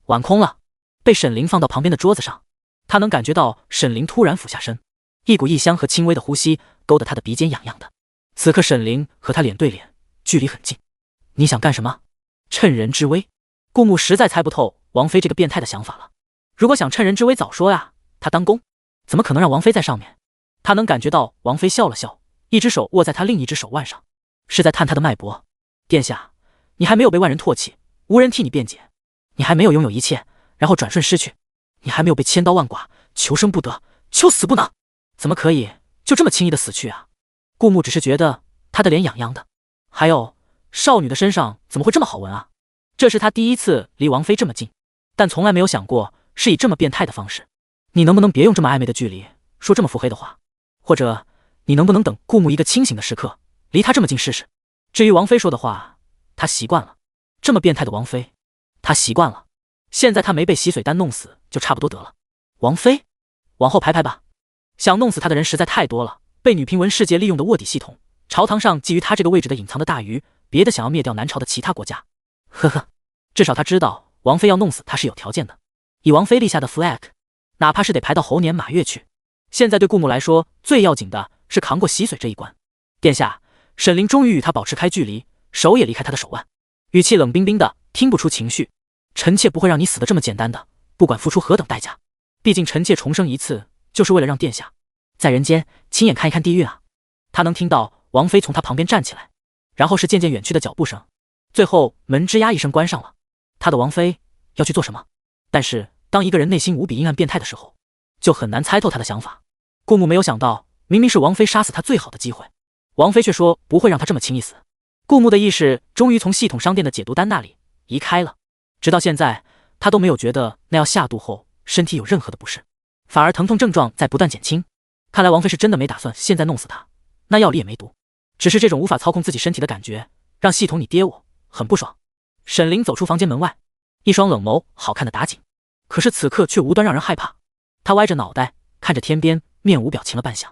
碗空了，被沈凌放到旁边的桌子上。他能感觉到沈凌突然俯下身，一股异香和轻微的呼吸勾得他的鼻尖痒痒的。此刻沈凌和他脸对脸，距离很近。你想干什么？趁人之危。顾木实在猜不透王妃这个变态的想法了。如果想趁人之危早说呀，他当公怎么可能让王妃在上面？他能感觉到王妃笑了笑，一只手握在他另一只手腕上，是在探他的脉搏。殿下，你还没有被万人唾弃，无人替你辩解，你还没有拥有一切，然后转瞬失去，你还没有被千刀万剐，求生不得，求死不能，怎么可以就这么轻易的死去啊？顾木只是觉得他的脸痒痒的，还有少女的身上怎么会这么好闻啊？这是他第一次离王妃这么近，但从来没有想过是以这么变态的方式。你能不能别用这么暧昧的距离说这么腹黑的话？或者你能不能等顾木一个清醒的时刻，离他这么近试试？至于王妃说的话，他习惯了，这么变态的王妃他习惯了。现在他没被洗髓丹弄死就差不多得了。王妃往后排排吧，想弄死他的人实在太多了，被女平文世界利用的卧底系统，朝堂上基于他这个位置的隐藏的大鱼，别的想要灭掉南朝的其他国家。呵呵，至少他知道王妃要弄死他是有条件的，以王妃立下的 flag， 哪怕是得排到猴年马月去。现在对顾木来说，最要紧的是扛过洗髓这一关。殿下，沈凌终于与他保持开距离，手也离开他的手腕，语气冷冰冰的，听不出情绪。臣妾不会让你死得这么简单的，不管付出何等代价。毕竟臣妾重生一次，就是为了让殿下在人间亲眼看一看地狱啊。他能听到王妃从他旁边站起来，然后是渐渐远去的脚步声，最后门吱呀一声关上了。他的王妃要去做什么？但是当一个人内心无比阴暗变态的时候，就很难猜透他的想法。顾木没有想到，明明是王妃杀死他最好的机会，王妃却说不会让他这么轻易死。顾木的意识终于从系统商店的解毒丹那里移开了，直到现在他都没有觉得那药下肚后身体有任何的不适，反而疼痛症状在不断减轻。看来王妃是真的没打算现在弄死他，那药里也没毒，只是这种无法操控自己身体的感觉让系统你爹我很不爽。沈凌走出房间门外，一双冷眸好看的打紧，可是此刻却无端让人害怕。他歪着脑袋看着天边，面无表情了半晌，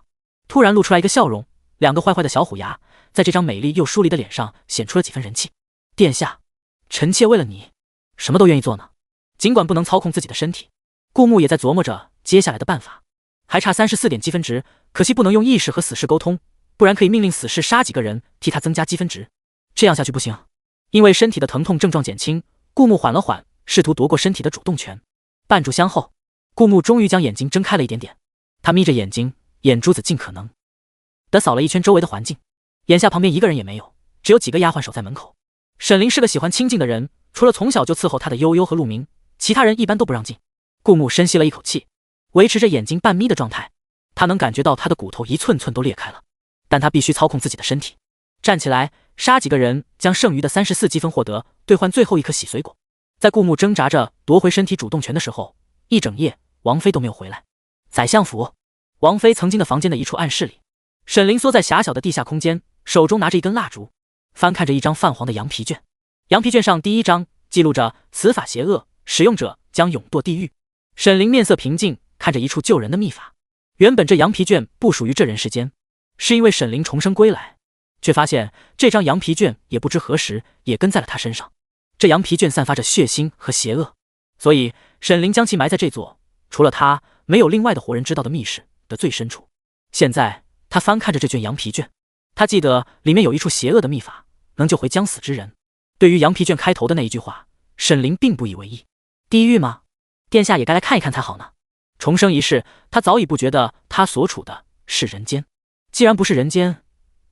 突然露出来一个笑容，两个坏坏的小虎牙在这张美丽又疏离的脸上显出了几分人气。殿下，臣妾为了你什么都愿意做呢。尽管不能操控自己的身体，顾木也在琢磨着接下来的办法。还差34点积分值，可惜不能用意识和死士沟通，不然可以命令死士杀几个人替他增加积分值。这样下去不行。因为身体的疼痛症状减轻，顾木缓了缓，试图夺过身体的主动权。半炷香后，顾木终于将眼睛睁开了一点点，他眯着眼睛，眼珠子尽可能地扫了一圈周围的环境，眼下旁边一个人也没有，只有几个丫鬟守在门口。沈凌是个喜欢清静的人，除了从小就伺候他的悠悠和陆明，其他人一般都不让进。顾木深吸了一口气，维持着眼睛半眯的状态，他能感觉到他的骨头一寸寸都裂开了，但他必须操控自己的身体，站起来杀几个人，将剩余的34积分获得，兑换最后一颗洗髓果。在顾木挣扎着夺回身体主动权的时候，一整夜王妃都没有回来。宰相府，王妃曾经的房间的一处暗室里，沈凌缩在狭小的地下空间，手中拿着一根蜡烛，翻看着一张泛黄的羊皮卷。羊皮卷上第一章记录着此法邪恶，使用者将永堕地狱。沈凌面色平静，看着一处救人的秘法。原本这羊皮卷不属于这人世间，是因为沈灵重生归来，却发现这张羊皮卷也不知何时也跟在了他身上。这羊皮卷散发着血腥和邪恶，所以沈灵将其埋在这座除了他没有另外的活人知道的密室的最深处。现在他翻看着这卷羊皮卷，他记得里面有一处邪恶的秘法，能救回将死之人。对于羊皮卷开头的那一句话，沈灵并不以为意。地狱吗？殿下也该来看一看才好呢。重生一世，他早已不觉得他所处的是人间。既然不是人间，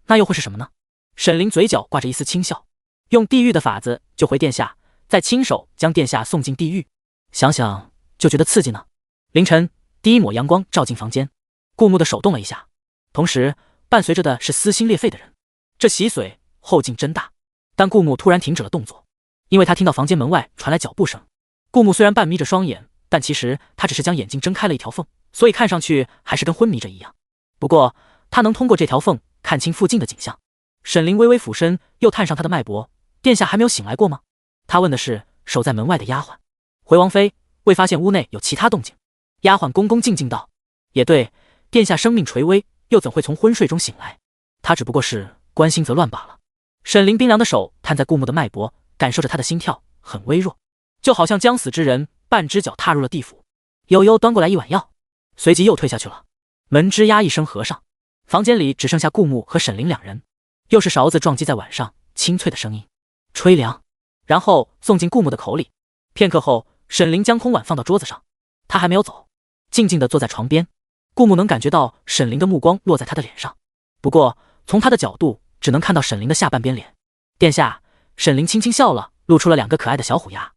那又会是什么呢？沈灵嘴角挂着一丝轻笑，用地狱的法子救回殿下，再亲手将殿下送进地狱，想想就觉得刺激呢。凌晨，第一抹阳光照进房间，顾木的手动了一下，同时伴随着的是撕心裂肺的人。这洗髓后劲真大。但顾木突然停止了动作，因为他听到房间门外传来脚步声。顾木虽然半眯着双眼，但其实他只是将眼睛睁开了一条缝，所以看上去还是跟昏迷着一样。不过他能通过这条缝看清附近的景象。沈灵微微俯身，又探上他的脉搏。殿下还没有醒来过吗？他问的是守在门外的丫鬟。回王妃，未发现屋内有其他动静。丫鬟恭恭敬敬道：也对，殿下生命垂危，又怎会从昏睡中醒来？他只不过是关心则乱罢了。沈灵冰凉的手探在顾木的脉搏，感受着他的心跳很微弱，就好像将死之人半只脚踏入了地府。悠悠端过来一碗药，随即又退下去了。门吱呀一声合上，房间里只剩下顾木和沈灵两人。又是勺子撞击在碗上清脆的声音，吹凉，然后送进顾木的口里。片刻后，沈灵将空碗放到桌子上，他还没有走，静静地坐在床边。顾木能感觉到沈灵的目光落在他的脸上，不过从他的角度只能看到沈灵的下半边脸。殿下，沈灵轻轻笑了，露出了两个可爱的小虎牙。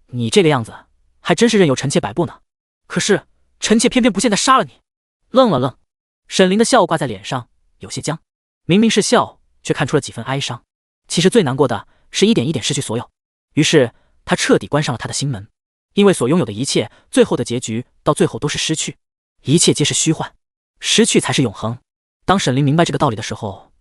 你这个样子还真是任由臣妾摆布呢。可是臣妾偏偏不现在杀了你。愣了愣，沈灵的笑挂在脸上有些僵，明明是笑，却看出了几分哀伤。其实最难过的是一点一点失去所有。于是他彻底关上了他的心门，因为所拥有的一切，最后的结局到最后都是失去，一切皆是虚幻，失去才是永恒。当沈灵明白这个道理的时候，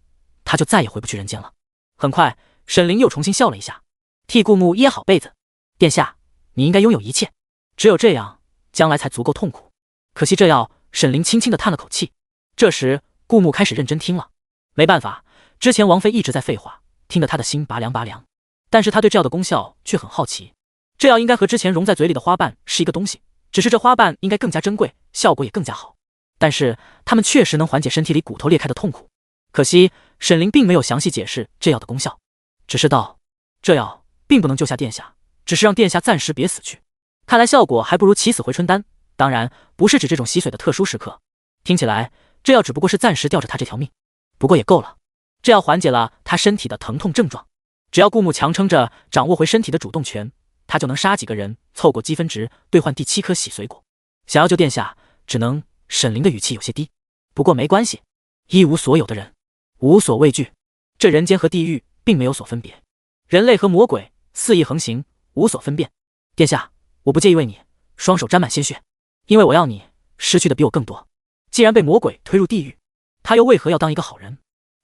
他就再也回不去人间了。很快，沈灵又重新笑了一下，替顾木掖好被子。殿下，你应该拥有一切，只有这样，将来才足够痛苦。可惜这药，沈灵轻轻地叹了口气。这时，顾木开始认真听了。没办法，之前王妃一直在废话，听得他的心拔凉拔凉。但是他对这药的功效却很好奇。这药应该和之前融在嘴里的花瓣是一个东西，只是这花瓣应该更加珍贵，效果也更加好。但是它们确实能缓解身体里骨头裂开的痛苦。可惜沈灵并没有详细解释这药的功效，只是道：这药并不能救下殿下，只是让殿下暂时别死去。看来效果还不如起死回春丹，当然不是指这种洗髓的特殊时刻。听起来这药只不过是暂时吊着他这条命，不过也够了。这药缓解了他身体的疼痛症状，只要顾木强撑着掌握回身体的主动权，他就能杀几个人，凑够积分值兑换第7颗洗髓果。想要救殿下，只能……沈灵的语气有些低，不过没关系，一无所有的人无所畏惧。这人间和地狱并没有所分别，人类和魔鬼肆意横行，无所分辨。殿下，我不介意为你双手沾满鲜血，因为我要你失去的比我更多。既然被魔鬼推入地狱，他又为何要当一个好人？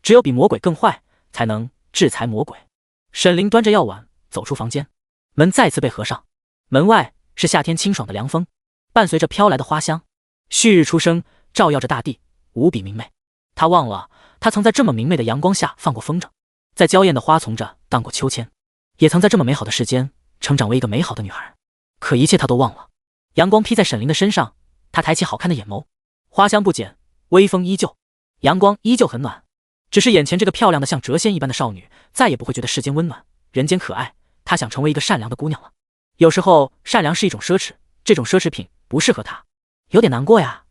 只有比魔鬼更坏，才能制裁魔鬼。沈灵端着药碗走出房间，门再次被合上。门外是夏天清爽的凉风，伴随着飘来的花香。旭日初升，照耀着大地，无比明媚。他忘了他曾在这么明媚的阳光下放过风筝，在娇艳的花丛着荡过秋千，也曾在这么美好的世间成长为一个美好的女孩。可一切他都忘了。阳光披在沈灵的身上，他抬起好看的眼眸，花香不减，微风依旧，阳光依旧很暖。只是眼前这个漂亮的像谪仙一般的少女，再也不会觉得世间温暖，人间可爱。她想成为一个善良的姑娘了。有时候善良是一种奢侈，这种奢侈品不适合她。有点难过呀。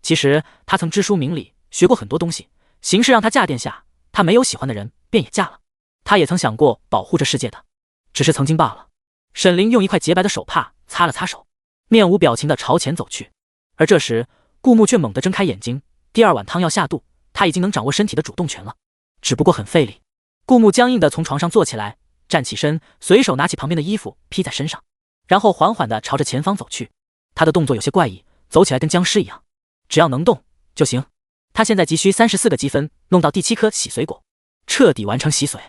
其实她曾知书明理，学过很多东西，形势让她嫁殿下，她没有喜欢的人，便也嫁了。她也曾想过保护这世界的，只是曾经罢了。沈灵用一块洁白的手帕擦了擦手，面无表情地朝前走去。而这时顾木却猛地睁开眼睛，第2碗汤药下肚，他已经能掌握身体的主动权了，只不过很费力。顾木僵硬地从床上坐起来，站起身，随手拿起旁边的衣服披在身上，然后缓缓地朝着前方走去。他的动作有些怪异，走起来跟僵尸一样，只要能动就行。他现在急需34个积分，弄到第7颗洗髓果，彻底完成洗髓。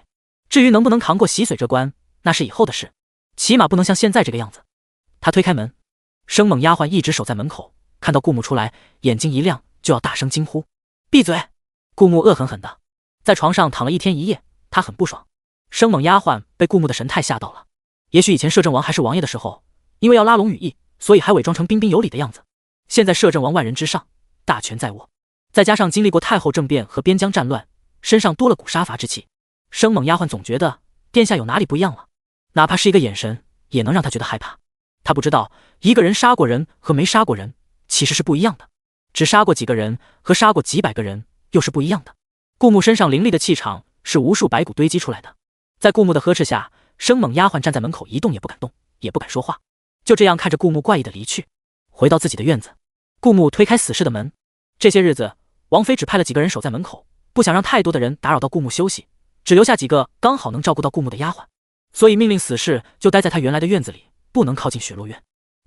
至于能不能扛过洗髓这关，那是以后的事，起码不能像现在这个样子。他推开门，生猛丫鬟一直守在门口，看到顾木出来，眼睛一亮，就要大声惊呼：闭嘴！顾木恶狠狠的在床上躺了一天一夜，他很不爽。生猛丫鬟被顾木的神态吓到了。也许以前摄政王还是王爷的时候，因为要拉拢羽翼，所以还伪装成彬彬有礼的样子。现在摄政王万人之上，大权在握，再加上经历过太后政变和边疆战乱，身上多了股杀伐之气。生猛丫鬟总觉得殿下有哪里不一样了，哪怕是一个眼神也能让他觉得害怕。他不知道一个人杀过人和没杀过人其实是不一样的，只杀过几个人和杀过几百个人又是不一样的。顾木身上凌厉的气场是无数白骨堆积出来的，在顾木的呵斥下，生猛丫鬟站在门口一动也不敢动，也不敢说话，就这样看着顾木怪异的离去。回到自己的院子，顾木推开死侍的门。这些日子王妃只派了几个人守在门口，不想让太多的人打扰到顾木休息，只留下几个刚好能照顾到顾木的丫鬟，所以命令死侍就待在他原来的院子里，不能靠近雪落院。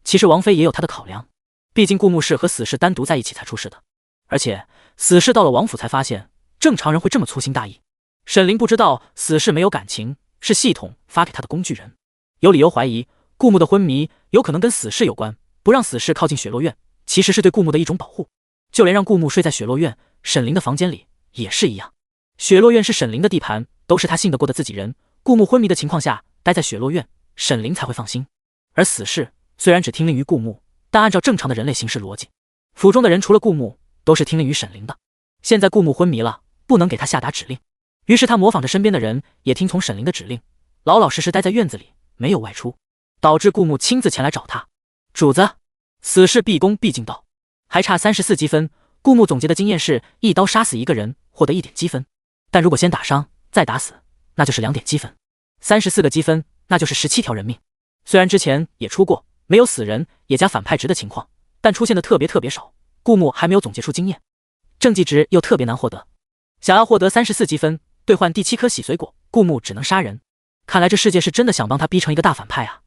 其实王妃也有她的考量，毕竟顾木是和死侍单独在一起才出事的，而且死侍到了王府才发现正常人会这么粗心大意。沈凌不知道死侍没有感情是系统发给他的工具人，有理由怀疑顾木的昏迷有可能跟死侍有关，不让死侍靠近雪落院其实是对顾木的一种保护。就连让顾木睡在雪落院沈凌的房间里也是一样，雪落院是沈凌的地盘，都是他信得过的自己人，顾木昏迷的情况下待在雪落院沈凌才会放心。而死侍虽然只听令于顾木，但按照正常的人类行事逻辑，府中的人除了顾木都是听令于沈凌的。现在顾木昏迷了，不能给他下达指令，于是他模仿着身边的人也听从沈凌的指令，老老实实待在院子里没有外出，导致顾木亲自前来找他。主子，死士毕恭毕敬道，还差34积分。顾木总结的经验是一刀杀死一个人获得1点积分，但如果先打伤再打死那就是2点积分，34个积分那就是17条人命。虽然之前也出过没有死人也加反派值的情况，但出现的特别少，顾木还没有总结出经验，正绩值又特别难获得。想要获得34积分兑换第7颗洗髓果，顾木只能杀人。看来这世界是真的想帮他逼成一个大反派啊。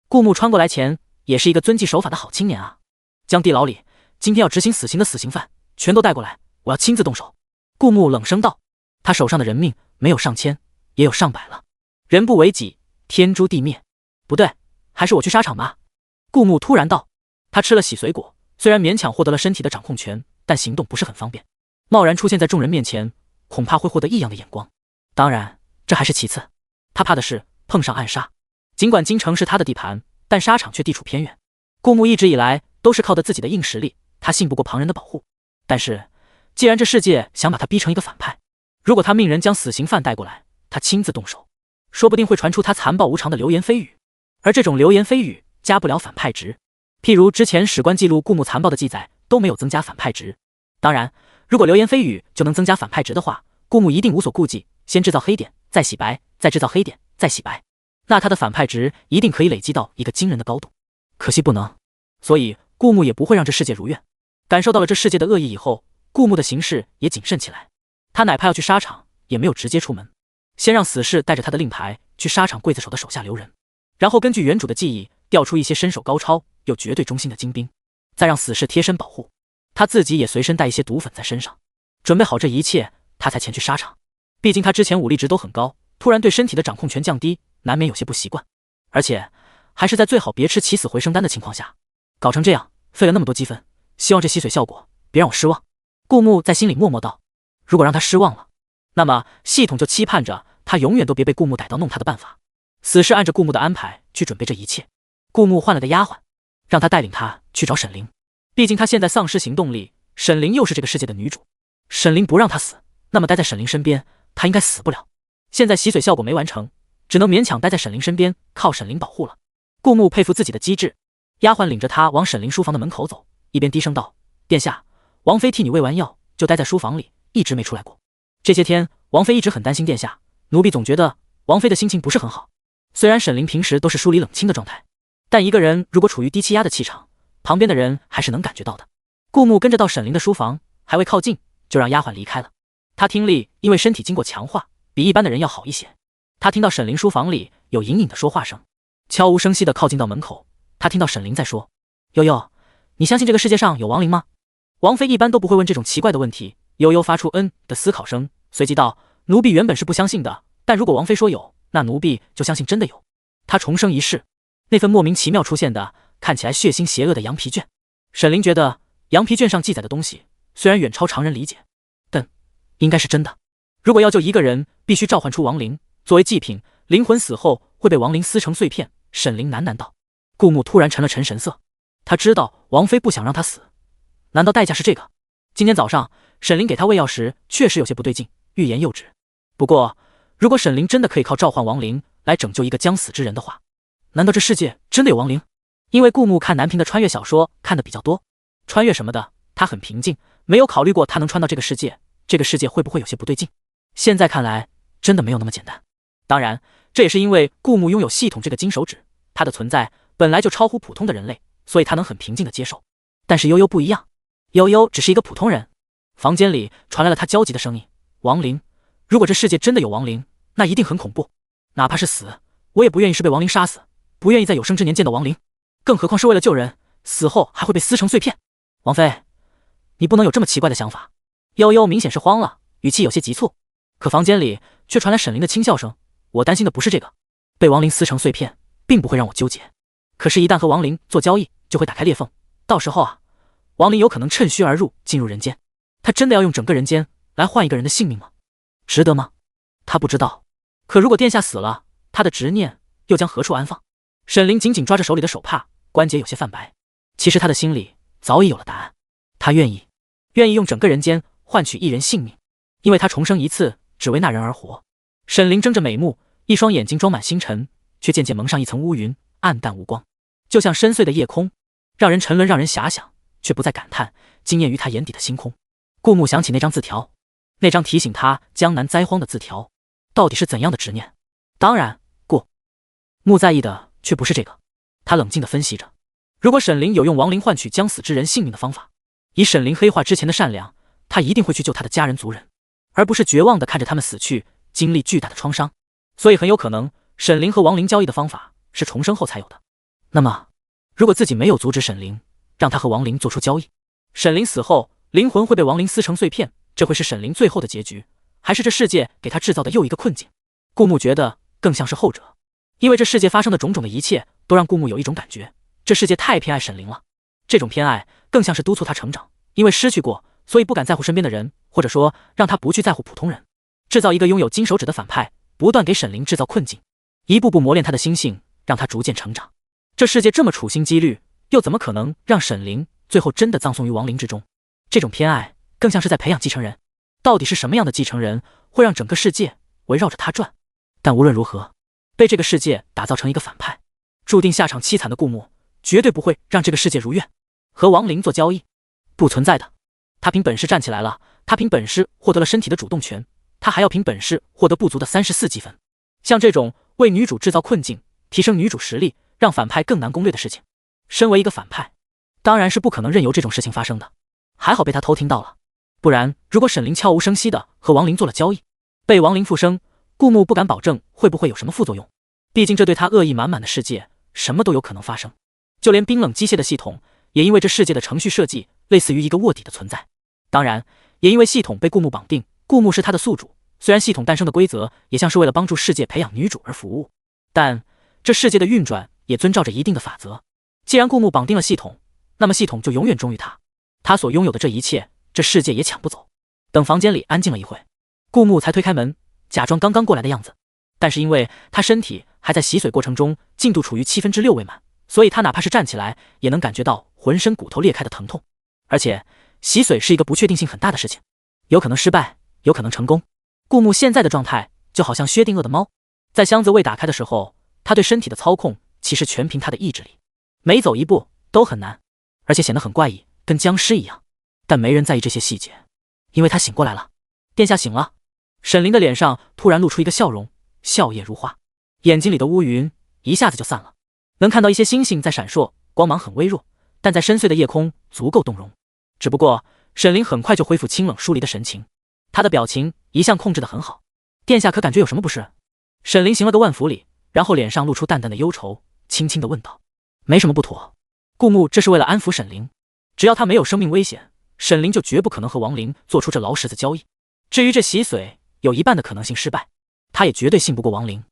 顾木穿过来前也是一个遵纪守法的好青年啊。将地牢里今天要执行死刑的死刑犯全都带过来，我要亲自动手。顾木冷声道，他手上的人命没有上千也有上百了。人不为己，天诛地灭。不对，还是我去沙场吧。顾木突然道。他吃了洗髓果，虽然勉强获得了身体的掌控权，但行动不是很方便，贸然出现在众人面前恐怕会获得异样的眼光。当然这还是其次，他怕的是碰上暗杀。尽管京城是他的地盘，但沙场却地处偏远，顾木一直以来都是靠着自己的硬实力，他信不过旁人的保护。但是既然这世界想把他逼成一个反派，如果他命人将死刑犯带过来，他亲自动手，说不定会传出他残暴无常的流言蜚语，而这种流言蜚语加不了反派值。譬如之前史官记录顾木残暴的记载都没有增加反派值。当然如果流言蜚语就能增加反派值的话，顾木一定无所顾忌，先制造黑点再洗白，再制造黑点再洗白，那他的反派值一定可以累积到一个惊人的高度。可惜不能，所以顾木也不会让这世界如愿。感受到了这世界的恶意以后，顾木的行事也谨慎起来。他哪怕要去沙场也没有直接出门，先让死士带着他的令牌去沙场刽子手的手下留人，然后根据原主的记忆调出一些身手高超又绝对忠心的精兵，再让死士贴身保护。他自己也随身带一些毒粉在身上，准备好这一切他才前去沙场。毕竟他之前武力值都很高，突然对身体的掌控权降低，难免有些不习惯，而且还是在最好别吃起死回生丹的情况下搞成这样，费了那么多积分，希望这吸水效果别让我失望。顾木在心里默默道，如果让他失望了，那么系统就期盼着他永远都别被顾木逮到弄他的办法。死士按着顾木的安排去准备这一切，顾木换了个丫鬟，让他带领他去找沈凌。毕竟他现在丧失行动力，沈凌又是这个世界的女主，沈凌不让他死，那么待在沈凌身边他应该死不了。现在洗髓效果没完成，只能勉强待在沈凌身边，靠沈凌保护了。顾木佩服自己的机智，丫鬟领着他往沈凌书房的门口走，一边低声道，殿下，王妃替你喂完药就待在书房里，一直没出来过。这些天王妃一直很担心殿下，奴婢总觉得王妃的心情不是很好。虽然沈凌平时都是疏离冷清的状态，但一个人如果处于低气压的气场，旁边的人还是能感觉到的。顾木跟着到沈凌的书房，还未靠近就让丫鬟离开了。他听力因为身体经过强化，比一般的人要好一些。他听到沈凌书房里有隐隐的说话声，悄无声息地靠近到门口。他听到沈凌在说，悠悠，你相信这个世界上有亡灵吗？王妃一般都不会问这种奇怪的问题。悠悠发出的思考声，随即道，奴婢原本是不相信的，但如果王妃说有，那奴婢就相信真的有。他重生一世，那份莫名其妙出现的看起来血腥邪恶的羊皮卷，沈凌觉得羊皮卷上记载的东西虽然远超常人理解，应该是真的。如果要救一个人，必须召唤出亡灵作为祭品，灵魂死后会被亡灵撕成碎片。沈灵喃喃道。顾木突然沉了沉神色，他知道王妃不想让他死，难道代价是这个？今天早上沈灵给他喂药时确实有些不对劲，欲言又止。不过如果沈灵真的可以靠召唤亡灵来拯救一个将死之人的话，难道这世界真的有亡灵？因为顾木看南平的穿越小说看的比较多，穿越什么的他很平静，没有考虑过他能穿到这个世界，这个世界会不会有些不对劲。现在看来真的没有那么简单。当然这也是因为顾木拥有系统这个金手指，他的存在本来就超乎普通的人类，所以他能很平静的接受。但是悠悠不一样，悠悠只是一个普通人。房间里传来了他焦急的声音，亡灵，如果这世界真的有亡灵，那一定很恐怖，哪怕是死，我也不愿意是被亡灵杀死，不愿意在有生之年见到亡灵，更何况是为了救人，死后还会被撕成碎片。王妃，你不能有这么奇怪的想法。悠悠明显是慌了，语气有些急促。可房间里却传来沈灵的轻笑声，我担心的不是这个，被亡灵撕成碎片并不会让我纠结，可是一旦和亡灵做交易，就会打开裂缝，到时候啊，亡灵有可能趁虚而入，进入人间。他真的要用整个人间来换一个人的性命吗？值得吗？他不知道。可如果殿下死了，他的执念又将何处安放？沈灵紧紧抓着手里的手帕，关节有些泛白。其实他的心里早已有了答案，他愿意用整个人间换取一人性命，因为他重生一次只为那人而活。沈灵睁着美目，一双眼睛装满星辰，却渐渐蒙上一层乌云，暗淡无光，就像深邃的夜空，让人沉沦，让人遐想，却不再感叹惊艳于他眼底的星空。顾木想起那张字条，那张提醒他江南灾荒的字条，到底是怎样的执念？当然顾木在意的却不是这个。他冷静地分析着，如果沈灵有用亡灵换取将死之人性命的方法，以沈灵黑化之前的善良，他一定会去救他的家人族人，而不是绝望地看着他们死去，经历巨大的创伤。所以很有可能沈灵和亡灵交易的方法是重生后才有的。那么如果自己没有阻止沈灵，让他和亡灵做出交易，沈灵死后灵魂会被亡灵撕成碎片，这会是沈灵最后的结局，还是这世界给他制造的又一个困境？顾木觉得更像是后者，因为这世界发生的种种的一切都让顾木有一种感觉，这世界太偏爱沈灵了。这种偏爱更像是督促他成长，因为失去过，所以不敢在乎身边的人，或者说让他不去在乎普通人，制造一个拥有金手指的反派，不断给沈灵制造困境，一步步磨练他的心性，让他逐渐成长。这世界这么处心积虑，又怎么可能让沈灵最后真的葬送于亡灵之中？这种偏爱更像是在培养继承人，到底是什么样的继承人会让整个世界围绕着他转？但无论如何，被这个世界打造成一个反派，注定下场凄惨的顾木绝对不会让这个世界如愿。和亡灵做交易，不存在的。他凭本事站起来了，他凭本事获得了身体的主动权，他还要凭本事获得不足的34积分。像这种为女主制造困境，提升女主实力，让反派更难攻略的事情，身为一个反派，当然是不可能任由这种事情发生的。还好被他偷听到了，不然如果沈灵悄无声息的和亡灵做了交易，被亡灵附身，顾木不敢保证会不会有什么副作用，毕竟这对他恶意满满的世界，什么都有可能发生。就连冰冷机械的系统，也因为这世界的程序设计类似于一个卧底的存在。当然也因为系统被顾木绑定，顾木是他的宿主，虽然系统诞生的规则也像是为了帮助世界培养女主而服务，但这世界的运转也遵照着一定的法则。既然顾木绑定了系统，那么系统就永远忠于他，他所拥有的这一切，这世界也抢不走。等房间里安静了一会，顾木才推开门，假装刚刚过来的样子。但是因为他身体还在洗髓过程中，进度处于6/7未满，所以他哪怕是站起来，也能感觉到浑身骨头裂开的疼痛。而且洗髓是一个不确定性很大的事情，有可能失败，有可能成功。顾木现在的状态就好像薛定谔的猫，在箱子未打开的时候，他对身体的操控其实全凭他的意志力，每走一步都很难，而且显得很怪异，跟僵尸一样。但没人在意这些细节，因为他醒过来了。殿下醒了。沈灵的脸上突然露出一个笑容，笑靥如花，眼睛里的乌云一下子就散了，能看到一些星星在闪烁，光芒很微弱，但在深邃的夜空足够动容。只不过沈灵很快就恢复清冷疏离的神情，他的表情一向控制得很好。殿下可感觉有什么不适？沈灵行了个万福礼，然后脸上露出淡淡的忧愁，轻轻地问道。没什么不妥。顾木这是为了安抚沈灵，只要他没有生命危险，沈灵就绝不可能和亡灵做出这劳什子交易。至于这洗髓有一半的可能性失败，他也绝对信不过亡灵。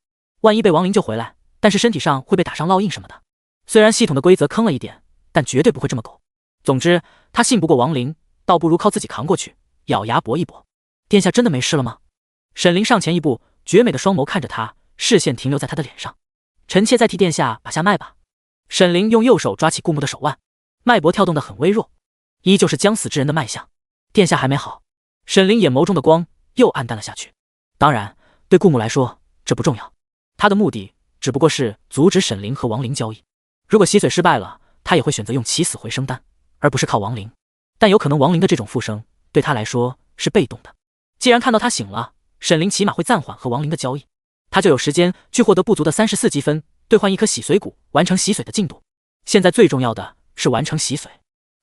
万一被亡灵救回来，但是身体上会被打上烙印什么的。虽然系统的规则坑了一点，但绝对不会这么狗。总之他信不过亡灵，倒不如靠自己扛过去，咬牙搏一搏。殿下真的没事了吗？沈凌上前一步，绝美的双眸看着他，视线停留在他的脸上。臣妾再替殿下把下脉吧。沈凌用右手抓起顾木的手腕，脉搏跳动得很微弱，依旧是将死之人的脉象。殿下还没好。沈凌眼眸中的光又暗淡了下去。当然，对顾木来说这不重要，他的目的只不过是阻止沈凌和亡灵交易。如果洗髓失败了，他也会选择用起死回生丹，而不是靠亡灵。但有可能亡灵的这种复生对他来说是被动的。既然看到他醒了，沈凌起码会暂缓和亡灵的交易，他就有时间去获得不足的34积分，兑换一颗洗髓骨，完成洗髓的进度。现在最重要的是完成洗髓，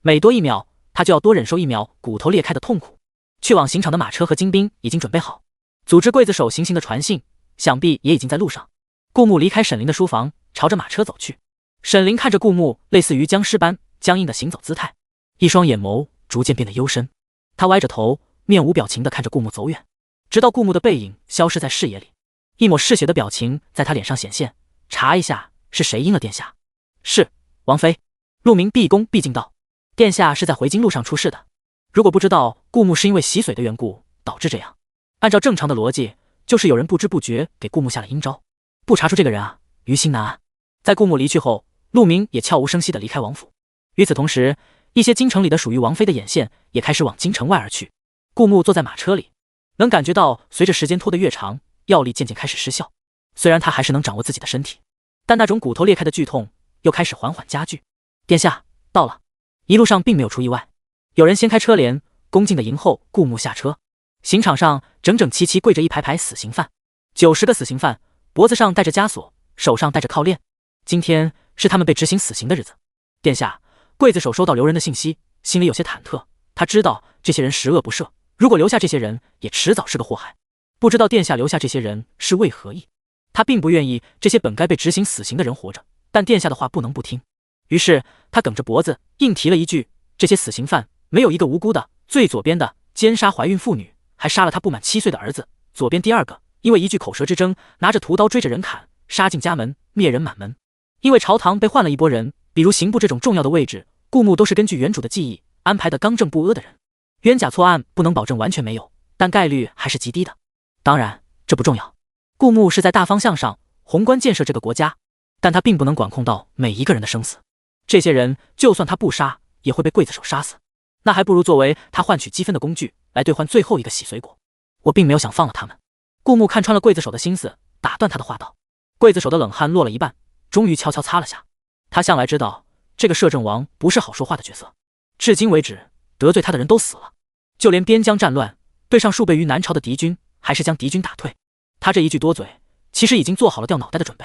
每多1秒，他就要多忍受1秒骨头裂开的痛苦。去往刑场的马车和精兵已经准备好，组织刽子手行刑的传信想必也已经在路上。顾木离开沈凌的书房，朝着马车走去。沈凌看着顾木类似于僵尸般僵硬的行走姿态，一双眼眸逐渐变得幽深。他歪着头，面无表情地看着顾木走远，直到顾木的背影消失在视野里，一抹嗜血的表情在他脸上显现。查一下是谁阴了殿下。是王妃。陆明毕恭毕敬道，殿下是在回京路上出事的。如果不知道顾木是因为洗髓的缘故导致这样，按照正常的逻辑，就是有人不知不觉给顾木下了阴招，不查出这个人啊，于心难安。在顾木离去后，陆明也悄无声息地离开王府。与此同时，一些京城里的属于王妃的眼线也开始往京城外而去。顾木坐在马车里，能感觉到随着时间拖得越长，药力渐渐开始失效。虽然他还是能掌握自己的身体，但那种骨头裂开的剧痛又开始缓缓加剧。殿下到了。一路上并没有出意外，有人掀开车帘，恭敬地迎候顾木下车。刑场上整整齐齐跪着一排排死刑犯，90个死刑犯，脖子上戴着枷锁，手上戴着铐链。今天是他们被执行死刑的日子。殿下，刽子手收到留人的信息，心里有些忐忑。他知道这些人十恶不赦，如果留下这些人，也迟早是个祸害。不知道殿下留下这些人是为何意？他并不愿意这些本该被执行死刑的人活着，但殿下的话不能不听。于是他梗着脖子硬提了一句：这些死刑犯没有一个无辜的。最左边的奸杀怀孕妇女，还杀了他不满7岁的儿子。左边第二个因为一句口舌之争，拿着屠刀追着人砍，杀进家门，灭人满门。因为朝堂被换了一拨人，比如刑部这种重要的位置，顾木都是根据原主的记忆安排的刚正不阿的人。冤假错案不能保证完全没有，但概率还是极低的。当然这不重要，顾木是在大方向上宏观建设这个国家，但他并不能管控到每一个人的生死。这些人就算他不杀，也会被刽子手杀死，那还不如作为他换取积分的工具，来兑换最后一个洗髓果。我并没有想放了他们。顾木看穿了刽子手的心思，打断他的话道。刽子手的冷汗落了一半，终于悄悄擦了下。他向来知道这个摄政王不是好说话的角色，至今为止得罪他的人都死了，就连边疆战乱对上数倍于南朝的敌军，还是将敌军打退。他这一句多嘴，其实已经做好了掉脑袋的准备。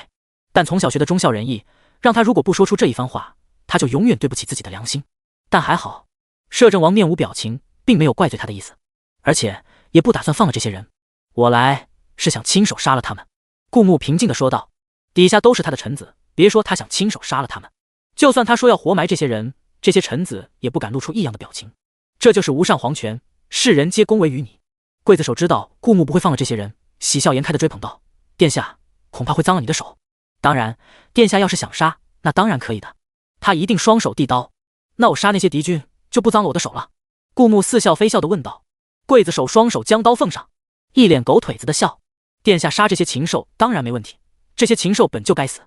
但从小学的忠孝仁义，让他如果不说出这一番话，他就永远对不起自己的良心。但还好，摄政王面无表情，并没有怪罪他的意思，而且也不打算放了这些人。我来是想亲手杀了他们。顾木平静地说道。底下都是他的臣子，别说他想亲手杀了他们，就算他说要活埋这些人，这些臣子也不敢露出异样的表情。这就是无上皇权，世人皆恭维于你。刽子手知道顾木不会放了这些人，喜笑颜开地追捧道：殿下恐怕会脏了你的手。当然，殿下要是想杀，那当然可以的。他一定双手递刀。那我杀那些敌军就不脏了我的手了。顾木似笑非笑地问道。刽子手双手将刀奉上，一脸狗腿子的笑。殿下杀这些禽兽当然没问题，这些禽兽本就该死。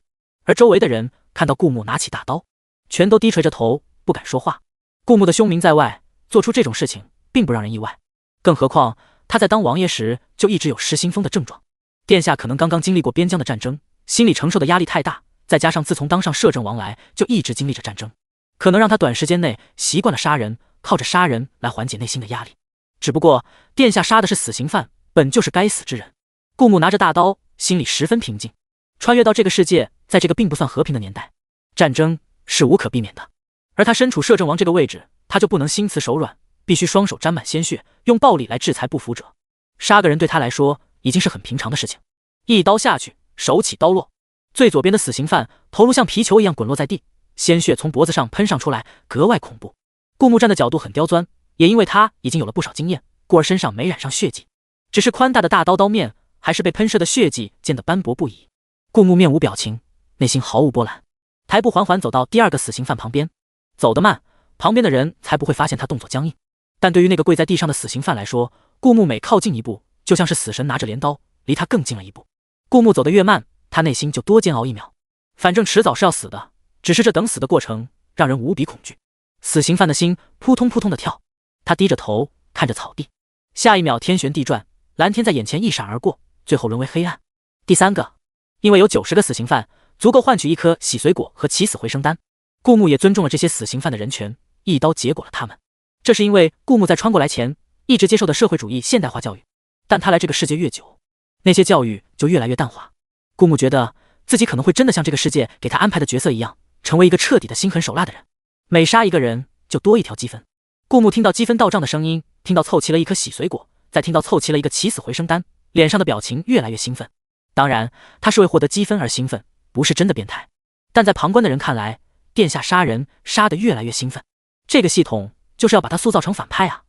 而周围的人看到顾木拿起大刀，全都低垂着头，不敢说话。顾木的凶名在外，做出这种事情并不让人意外，更何况他在当王爷时就一直有失心疯的症状。殿下可能刚刚经历过边疆的战争，心里承受的压力太大，再加上自从当上摄政王来就一直经历着战争，可能让他短时间内习惯了杀人，靠着杀人来缓解内心的压力。只不过殿下杀的是死刑犯，本就是该死之人。顾木拿着大刀，心里十分平静。穿越到这个世界，在这个并不算和平的年代，战争是无可避免的。而他身处摄政王这个位置，他就不能心慈手软，必须双手沾满鲜血，用暴力来制裁不服者。杀个人对他来说已经是很平常的事情。一刀下去，手起刀落，最左边的死刑犯头颅像皮球一样滚落在地，鲜血从脖子上喷上出来，格外恐怖。顾木站的角度很刁钻，也因为他已经有了不少经验，故而身上没染上血迹，只是宽大的大刀刀面还是被喷射的血迹溅得斑驳不已。顾木面无表情，内心毫无波澜，抬步缓缓走到第二个死刑犯旁边。走得慢，旁边的人才不会发现他动作僵硬。但对于那个跪在地上的死刑犯来说，顾木每靠近一步，就像是死神拿着镰刀，离他更近了一步。顾木走得越慢，他内心就多煎熬一秒。反正迟早是要死的，只是这等死的过程让人无比恐惧。死刑犯的心扑通扑通的跳，他低着头看着草地，下一秒天旋地转，蓝天在眼前一闪而过，最后沦为黑暗。第3个，因为有90个死刑犯，足够换取1颗洗髓果和起死回生丹。顾木也尊重了这些死刑犯的人权，一刀结果了他们。这是因为顾木在穿过来前一直接受的社会主义现代化教育，但他来这个世界越久，那些教育就越来越淡化。顾木觉得自己可能会真的像这个世界给他安排的角色一样，成为一个彻底的心狠手辣的人，每杀一个人就多1条积分。顾木听到积分到账的声音，听到凑齐了1颗洗髓果，再听到凑齐了1个起死回生丹，脸上的表情越来越兴奋。当然，他是为获得积分而兴奋，不是真的变态。但在旁观的人看来，殿下杀人杀得越来越兴奋，这个系统就是要把他塑造成反派啊！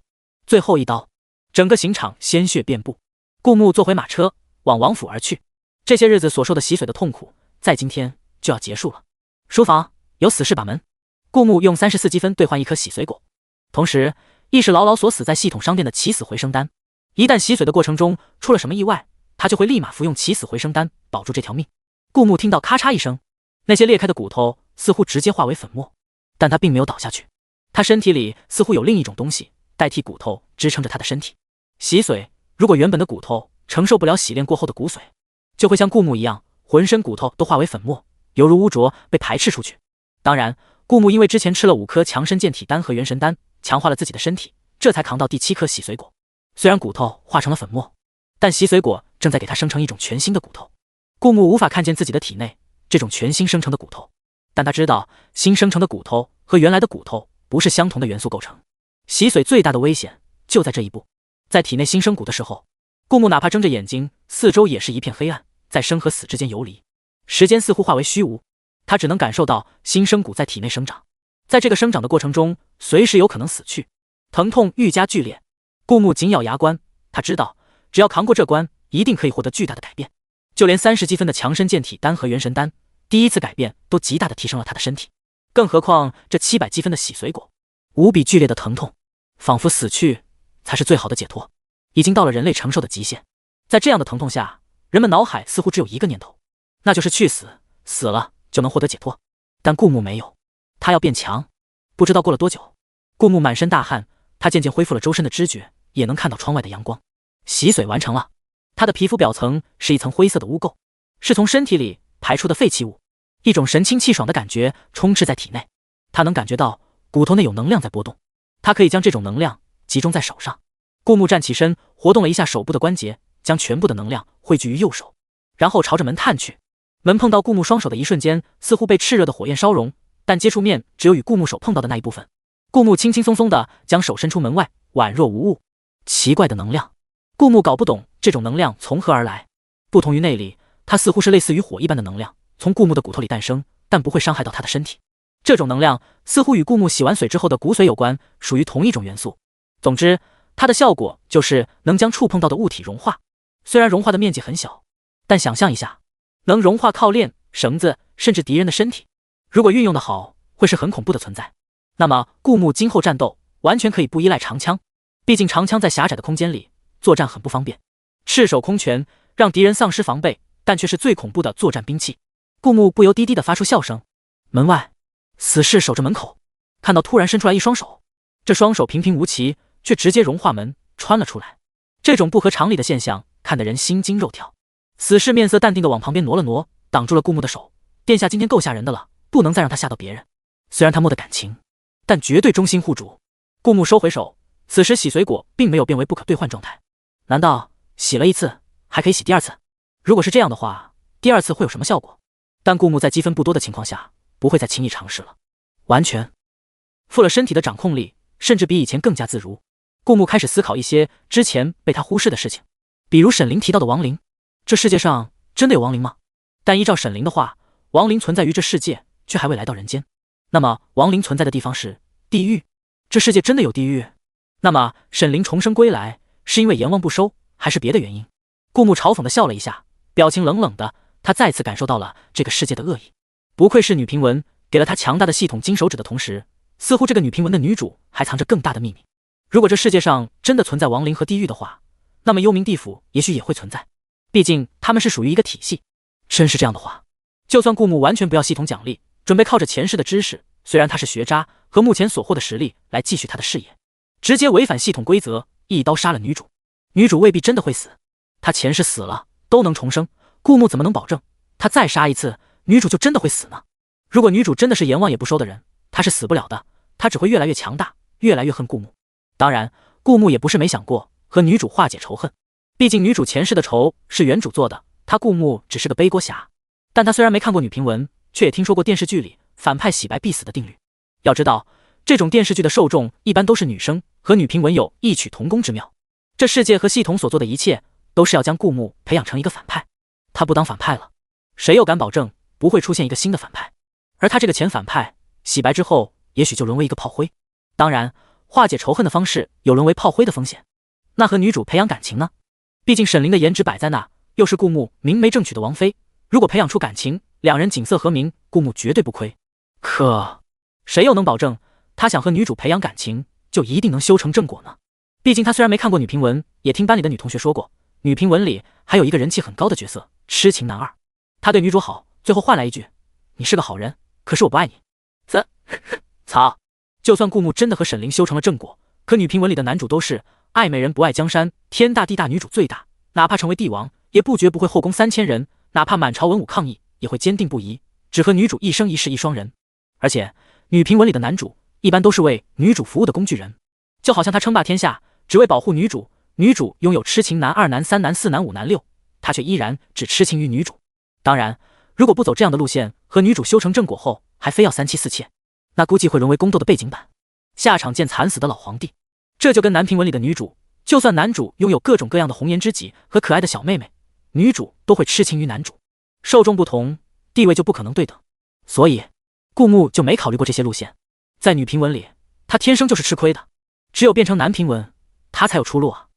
最后一刀，整个刑场鲜血遍布。顾木坐回马车，往王府而去。这些日子所受的洗髓的痛苦，在今天就要结束了。书房有死士把门，顾木用34积分兑换1颗洗髓果，同时亦是牢牢锁死在系统商店的起死回生丹。一旦洗髓的过程中出了什么意外，他就会立马服用起死回生丹，保住这条命。顾木听到咔嚓一声，那些裂开的骨头似乎直接化为粉末，但他并没有倒下去，他身体里似乎有另一种东西代替骨头支撑着他的身体。洗髓，如果原本的骨头承受不了洗炼过后的骨髓，就会像顾木一样，浑身骨头都化为粉末，犹如污浊被排斥出去。当然，顾木因为之前吃了5颗强身健体丹和元神丹，强化了自己的身体，这才扛到第7颗洗髓果。虽然骨头化成了粉末，但洗髓果正在给他生成一种全新的骨头。顾木无法看见自己的体内这种全新生成的骨头，但他知道新生成的骨头和原来的骨头不是相同的元素构成。洗髓最大的危险就在这一步。在体内新生骨的时候，顾木哪怕睁着眼睛，四周也是一片黑暗，在生和死之间游离，时间似乎化为虚无，他只能感受到新生骨在体内生长，在这个生长的过程中，随时有可能死去，疼痛愈加剧烈。顾木紧咬牙关，他知道只要扛过这关，一定可以获得巨大的改变。就连30积分的强身健体丹和元神丹，第一次改变都极大的提升了他的身体，更何况这700积分的洗髓果。无比剧烈的疼痛，仿佛死去才是最好的解脱，已经到了人类承受的极限。在这样的疼痛下，人们脑海似乎只有一个念头，那就是去死，死了就能获得解脱。但顾木没有，他要变强。不知道过了多久，顾木满身大汗，他渐渐恢复了周身的知觉，也能看到窗外的阳光。洗髓完成了，他的皮肤表层是一层灰色的污垢，是从身体里排出的废弃物，一种神清气爽的感觉充斥在体内。他能感觉到骨头内有能量在波动，他可以将这种能量集中在手上。顾木站起身，活动了一下手部的关节，将全部的能量汇聚于右手，然后朝着门探去。门碰到顾木双手的一瞬间，似乎被炽热的火焰烧融，但接触面只有与顾木手碰到的那一部分。顾木轻轻松松地将手伸出门外，宛若无物。奇怪的能量，顾木搞不懂这种能量从何而来。不同于内力，它似乎是类似于火一般的能量，从顾木的骨头里诞生，但不会伤害到他的身体。这种能量似乎与顾木洗完髓之后的骨髓有关，属于同一种元素。总之，它的效果就是能将触碰到的物体融化。虽然融化的面积很小，但想象一下，能融化铐链、绳子，甚至敌人的身体，如果运用的好，会是很恐怖的存在。那么顾木今后战斗完全可以不依赖长枪，毕竟长枪在狭窄的空间里作战很不方便。赤手空拳让敌人丧失防备，但却是最恐怖的作战兵器。顾木不由低低地发出笑声。门外，死士守着门口，看到突然伸出来一双手，这双手平平无奇，却直接融化门穿了出来。这种不合常理的现象看得人心惊肉跳。死士面色淡定地往旁边挪了挪，挡住了顾木的手。殿下今天够吓人的了，不能再让他吓到别人。虽然他没得感情，但绝对忠心护主。顾木收回手，此时洗髓果并没有变为不可兑换状态。难道洗了一次还可以洗第二次？如果是这样的话，第二次会有什么效果？但顾木在积分不多的情况下，不会再轻易尝试了。完全负了身体的掌控力，甚至比以前更加自如。顾木开始思考一些之前被他忽视的事情，比如沈灵提到的亡灵。这世界上真的有亡灵吗？但依照沈灵的话，亡灵存在于这世界，却还未来到人间。那么亡灵存在的地方是地狱？这世界真的有地狱？那么沈灵重生归来是因为阎王不收，还是别的原因？顾木嘲讽地笑了一下，表情冷冷的，他再次感受到了这个世界的恶意。不愧是女评文，给了他强大的系统金手指的同时，似乎这个女评文的女主还藏着更大的秘密。如果这世界上真的存在亡灵和地狱的话，那么幽冥地府也许也会存在，毕竟他们是属于一个体系。真是这样的话，就算顾木完全不要系统奖励，准备靠着前世的知识，虽然他是学渣，和目前所获的实力来继续他的事业，直接违反系统规则，一刀杀了女主。女主未必真的会死，她前世死了都能重生，顾木怎么能保证他再杀一次，女主就真的会死呢？如果女主真的是阎王也不收的人，她是死不了的，她只会越来越强大，越来越恨顾木。当然，顾木也不是没想过和女主化解仇恨，毕竟女主前世的仇是原主做的，他顾木只是个背锅侠。但他虽然没看过女评文，却也听说过电视剧里反派洗白必死的定律。要知道，这种电视剧的受众一般都是女生，和女评文有异曲同工之妙。这世界和系统所做的一切，都是要将顾木培养成一个反派。他不当反派了，谁又敢保证不会出现一个新的反派？而他这个前反派洗白之后，也许就沦为一个炮灰。当然，化解仇恨的方式有沦为炮灰的风险。那和女主培养感情呢？毕竟沈凌的颜值摆在那，又是顾木明媒正娶的王妃，如果培养出感情，两人景色和鸣，顾木绝对不亏。可谁又能保证他想和女主培养感情就一定能修成正果呢？毕竟他虽然没看过女评文，也听班里的女同学说过，女评文里还有一个人气很高的角色痴情男二。他对女主好，最后换来一句：你是个好人，可是我不爱你。操！就算顾木真的和沈凌修成了正果，可女评文里的男主都是爱美人不爱江山，天大地大女主最大，哪怕成为帝王，也不绝不会后宫3000人，哪怕满朝文武抗议，也会坚定不移，只和女主一生一世一双人。而且女评文里的男主一般都是为女主服务的工具人，就好像他称霸天下，只为保护女主，女主拥有痴情男2、男3、男4、男5、男6，他却依然只痴情于女主。当然，如果不走这样的路线，和女主修成正果后，还非要3妻4妾，那估计会沦为宫斗的背景板，下场见惨死的老皇帝。这就跟男评文里的女主，就算男主拥有各种各样的红颜知己和可爱的小妹妹，女主都会痴情于男主，受众不同，地位就不可能对等。所以顾木就没考虑过这些路线。在女评文里，他天生就是吃亏的，只有变成男评文，他才有出路啊。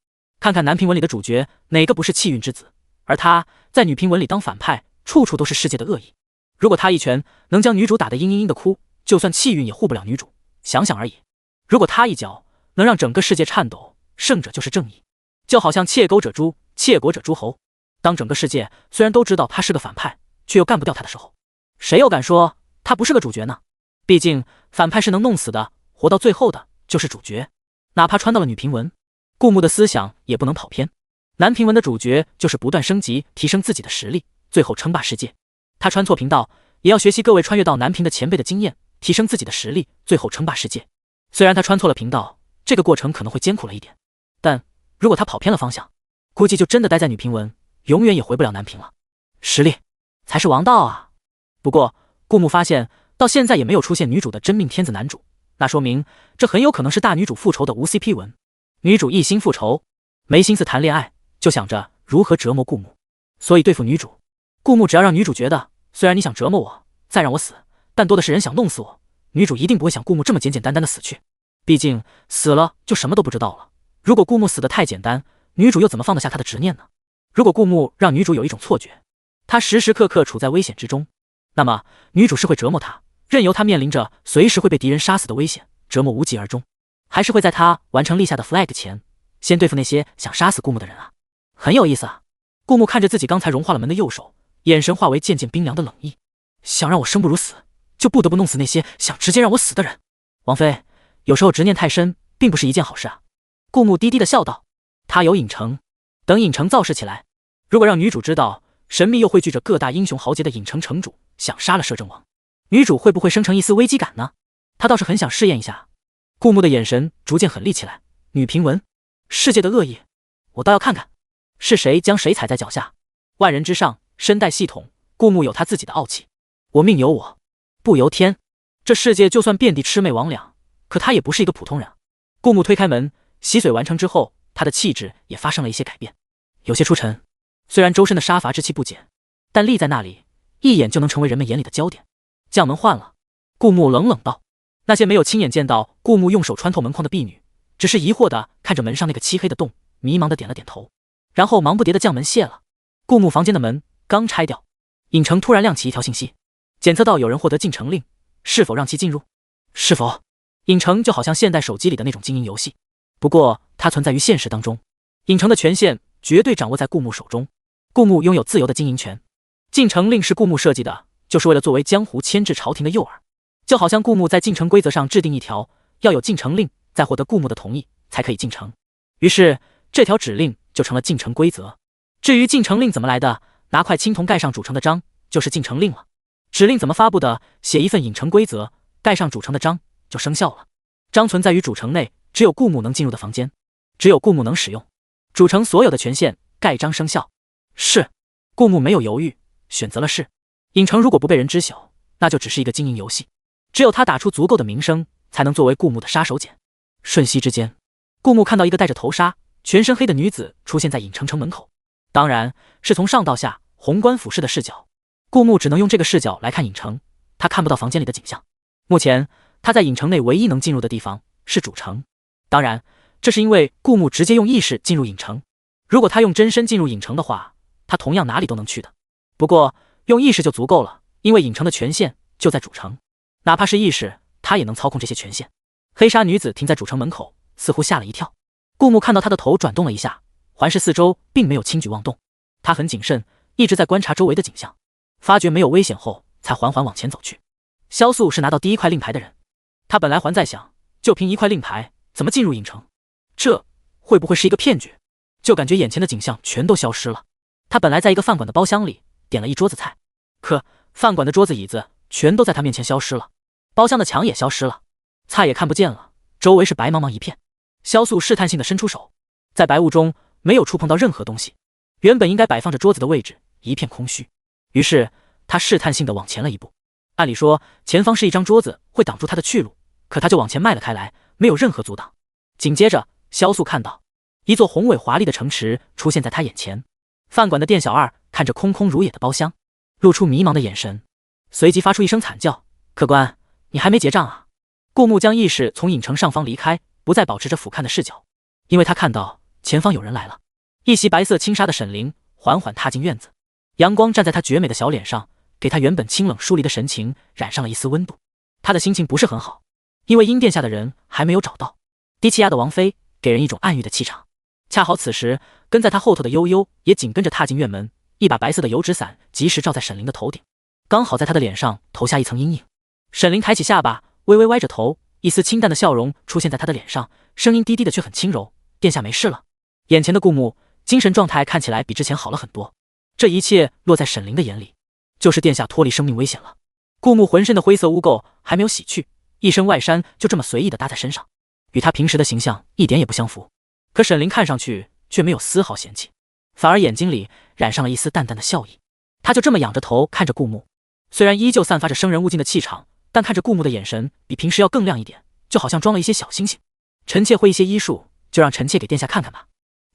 看看男评文里的主角，哪个不是气运之子？而他在女评文里当反派，处处都是世界的恶意。如果他一拳能将女主打得嘤嘤嘤的哭，就算气运也护不了女主，想想而已。如果他一脚能让整个世界颤抖，胜者就是正义。就好像窃狗者诛，窃国者诸侯。当整个世界虽然都知道他是个反派，却又干不掉他的时候，谁又敢说他不是个主角呢？毕竟反派是能弄死的，活到最后的就是主角。哪怕穿到了女评文，顾木的思想也不能跑偏。男评文的主角就是不断升级，提升自己的实力，最后称霸世界。他穿错频道，也要学习各位穿越到男评的前辈的经验，提升自己的实力，最后称霸世界。虽然他穿错了频道，这个过程可能会艰苦了一点，但如果他跑偏了方向，估计就真的待在女评文，永远也回不了男评了。实力才是王道啊！不过顾木发现到现在也没有出现女主的真命天子男主，那说明这很有可能是大女主复仇的无 CP 文。女主一心复仇，没心思谈恋爱，就想着如何折磨顾木。所以对付女主，顾木只要让女主觉得，虽然你想折磨我，再让我死，但多的是人想弄死我，女主一定不会想顾木这么简简单单的死去。毕竟死了就什么都不知道了。如果顾木死得太简单，女主又怎么放得下她的执念呢？如果顾木让女主有一种错觉，她时时刻刻处在危险之中，那么女主是会折磨她，任由她面临着随时会被敌人杀死的危险，折磨无疾而终，还是会在她完成立下的 flag 前，先对付那些想杀死顾木的人啊？很有意思啊。顾木看着自己刚才融化了门的右手，眼神化为渐渐冰凉的冷意。想让我生不如死，就不得不弄死那些想直接让我死的人。王妃，有时候执念太深，并不是一件好事啊。顾木低低的笑道。他有影城，等影城造势起来，如果让女主知道神秘又汇聚着各大英雄豪杰的影城城主想杀了摄政王，女主会不会生成一丝危机感呢？他倒是很想试验一下。顾木的眼神逐渐狠厉起来。女评文，世界的恶意，我倒要看看是谁将谁踩在脚下。万人之上，身带系统，顾木有他自己的傲气。我命由我，不由天。这世界就算遍地魑魅魍魉，可他也不是一个普通人。顾木推开门，洗髓完成之后，他的气质也发生了一些改变，有些出尘。虽然周身的杀伐之气不减，但立在那里，一眼就能成为人们眼里的焦点。将门换了，顾木冷冷道。那些没有亲眼见到顾木用手穿透门框的婢女，只是疑惑地看着门上那个漆黑的洞，迷茫地点了点头，然后忙不迭地将门卸了。顾木房间的门刚拆掉，影城突然亮起一条信息，检测到有人获得进城令，是否让其进入？是否？影城就好像现代手机里的那种经营游戏，不过它存在于现实当中，影城的权限绝对掌握在顾木手中，顾木拥有自由的经营权。进城令是顾木设计的，就是为了作为江湖牵制朝廷的诱饵。就好像顾木在进城规则上制定一条，要有进城令，再获得顾木的同意才可以进城。于是这条指令就成了进城规则。至于进城令怎么来的，拿块青铜盖上主城的章就是进城令了。指令怎么发布的，写一份影城规则，盖上主城的章就生效了。章存在于主城内，只有顾木能进入的房间，只有顾木能使用。主城所有的权限，盖章生效。是。顾木没有犹豫，选择了是。影城如果不被人知晓，那就只是一个经营游戏。只有他打出足够的名声，才能作为顾木的杀手锏。瞬息之间，顾木看到一个戴着头纱、全身黑的女子出现在影城城门口，当然是从上到下宏观俯视的视角。顾木只能用这个视角来看影城，他看不到房间里的景象。目前他在影城内唯一能进入的地方是主城，当然这是因为顾木直接用意识进入影城。如果他用真身进入影城的话，他同样哪里都能去的。不过用意识就足够了，因为影城的权限就在主城，哪怕是意识，他也能操控这些权限。黑纱女子停在主城门口，似乎吓了一跳。顾木看到她的头转动了一下，环视四周，并没有轻举妄动。他很谨慎，一直在观察周围的景象，发觉没有危险后，才缓缓往前走去。萧素是拿到第一块令牌的人，他本来还在想，就凭一块令牌，怎么进入影城？这会不会是一个骗局？就感觉眼前的景象全都消失了。他本来在一个饭馆的包厢里点了一桌子菜，可饭馆的桌子椅子全都在他面前消失了，包厢的墙也消失了，菜也看不见了，周围是白茫茫一片。萧素试探性的伸出手，在白雾中没有触碰到任何东西，原本应该摆放着桌子的位置一片空虚。于是他试探性的往前了一步，按理说前方是一张桌子会挡住他的去路，可他就往前迈了开来，没有任何阻挡。紧接着萧素看到一座宏伟华丽的城池出现在他眼前，饭馆的店小二看着空空如也的包厢，露出迷茫的眼神，随即发出一声惨叫：客官，你还没结账啊？顾木将意识从影城上方离开，不再保持着俯瞰的视角，因为他看到前方有人来了。一袭白色轻纱的沈凌缓缓踏进院子，阳光站在他绝美的小脸上，给他原本清冷疏离的神情染上了一丝温度。他的心情不是很好，因为阴殿下的人还没有找到。低气压的王妃给人一种暗郁的气场。恰好此时跟在他后头的悠悠也紧跟着踏进院门，一把白色的油纸伞及时照在沈凌的头顶，刚好在他的脸上投下一层阴影。沈凌抬起下巴，微微歪着头，一丝清淡的笑容出现在他的脸上，声音低低的却很轻柔：殿下没事了。眼前的顾木精神状态看起来比之前好了很多，这一切落在沈凌的眼里，就是殿下脱离生命危险了。顾木浑身的灰色污垢还没有洗去，一身外衫就这么随意的搭在身上，与他平时的形象一点也不相符。可沈凌看上去却没有丝毫嫌弃，反而眼睛里染上了一丝淡淡的笑意。他就这么仰着头看着顾木，虽然依旧散发着生人勿近的气场，但看着顾木的眼神比平时要更亮一点，就好像装了一些小星星。臣妾会一些医术，就让臣妾给殿下看看吧。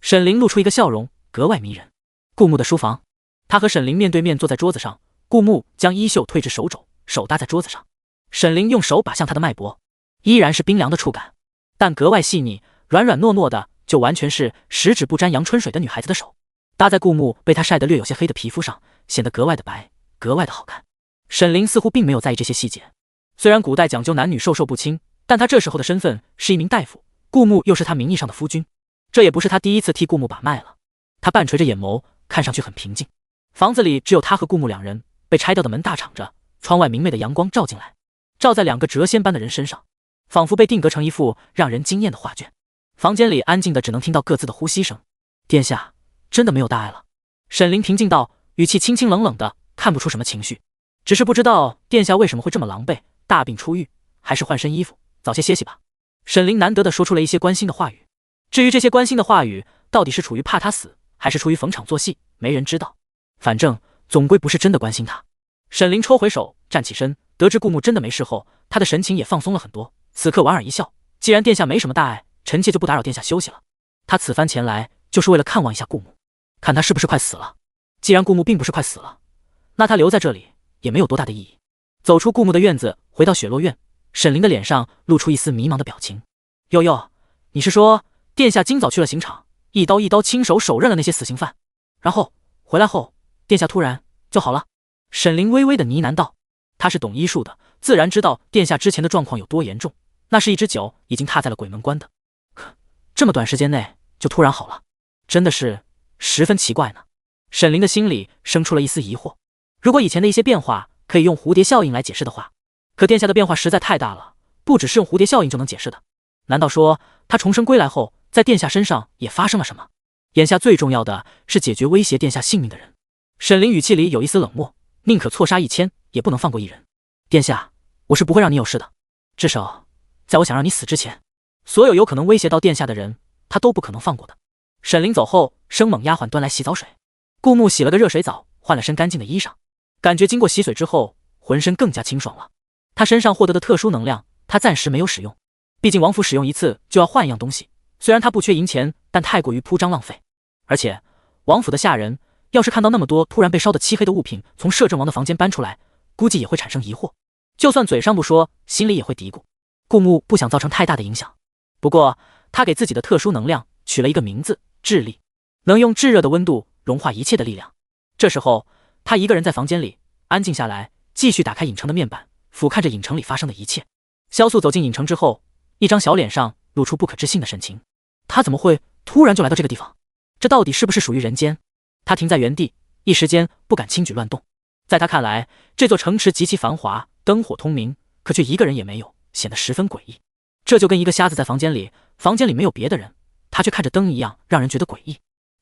沈凌露出一个笑容，格外迷人。顾木的书房，他和沈凌面对面坐在桌子上，顾木将衣袖退至手肘，手搭在桌子上。沈凌用手把向他的脉搏，依然是冰凉的触感，但格外细腻，软软糯糯的，就完全是十指不沾阳春水的女孩子的手，搭在顾木被他晒得略有些黑的皮肤上，显得格外的白，格外的好看。沈凌似乎并没有在意这些细节，虽然古代讲究男女授受不亲，但他这时候的身份是一名大夫，顾木又是他名义上的夫君，这也不是他第一次替顾木把脉了。他半垂着眼眸，看上去很平静。房子里只有他和顾木两人，被拆掉的门大敞着，窗外明媚的阳光照进来，照在两个谪仙般的人身上，仿佛被定格成一幅让人惊艳的画卷。房间里安静的只能听到各自的呼吸声。殿下真的没有大碍了？沈凌平静道，语气清清冷冷的，看不出什么情绪，只是不知道殿下为什么会这么狼狈，大病初愈，还是换身衣服早些歇息吧。沈凌难得的说出了一些关心的话语，至于这些关心的话语到底是处于怕他死，还是出于逢场作戏，没人知道，反正总归不是真的关心他。沈凌抽回手，站起身，得知顾木真的没事后，他的神情也放松了很多，此刻莞尔一笑，既然殿下没什么大碍，臣妾就不打扰殿下休息了。他此番前来就是为了看望一下顾木，看他是不是快死了。既然顾木并不是快死了，那他留在这里也没有多大的意义。走出顾木的院子，回到雪落院，沈凌的脸上露出一丝迷茫的表情。悠悠，你是说殿下今早去了刑场，一刀一刀亲手手刃了那些死刑犯，然后回来后殿下突然就好了？沈凌微微的呢喃道。他是懂医术的，自然知道殿下之前的状况有多严重，那是一只脚已经踏在了鬼门关的。可这么短时间内就突然好了，真的是十分奇怪呢。沈凌的心里生出了一丝疑惑，如果以前的一些变化可以用蝴蝶效应来解释的话，可殿下的变化实在太大了，不只是用蝴蝶效应就能解释的。难道说他重生归来后，在殿下身上也发生了什么？眼下最重要的是解决威胁殿下性命的人。沈凌语气里有一丝冷漠，宁可错杀1000，也不能放过一人。殿下，我是不会让你有事的，至少在我想让你死之前，所有有可能威胁到殿下的人，他都不可能放过的。沈凌走后，生猛丫鬟端来洗澡水。顾木洗了个热水澡，换了身干净的衣裳，感觉经过洗水之后，浑身更加清爽了。他身上获得的特殊能量，他暂时没有使用，毕竟王府使用一次就要换一样东西，虽然他不缺银钱，但太过于铺张浪费。而且王府的下人要是看到那么多突然被烧得漆黑的物品从摄政王的房间搬出来，估计也会产生疑惑，就算嘴上不说，心里也会嘀咕。顾木不想造成太大的影响，不过他给自己的特殊能量取了一个名字，炙力，能用炙热的温度融化一切的力量。这时候他一个人在房间里安静下来，继续打开影城的面板，俯瞰着影城里发生的一切。萧素走进影城之后，一张小脸上露出不可置信的神情，他怎么会突然就来到这个地方？这到底是不是属于人间？他停在原地，一时间不敢轻举乱动。在他看来，这座城池极其繁华，灯火通明，可却一个人也没有，显得十分诡异。这就跟一个瞎子在房间里没有别的人，他却看着灯一样，让人觉得诡异。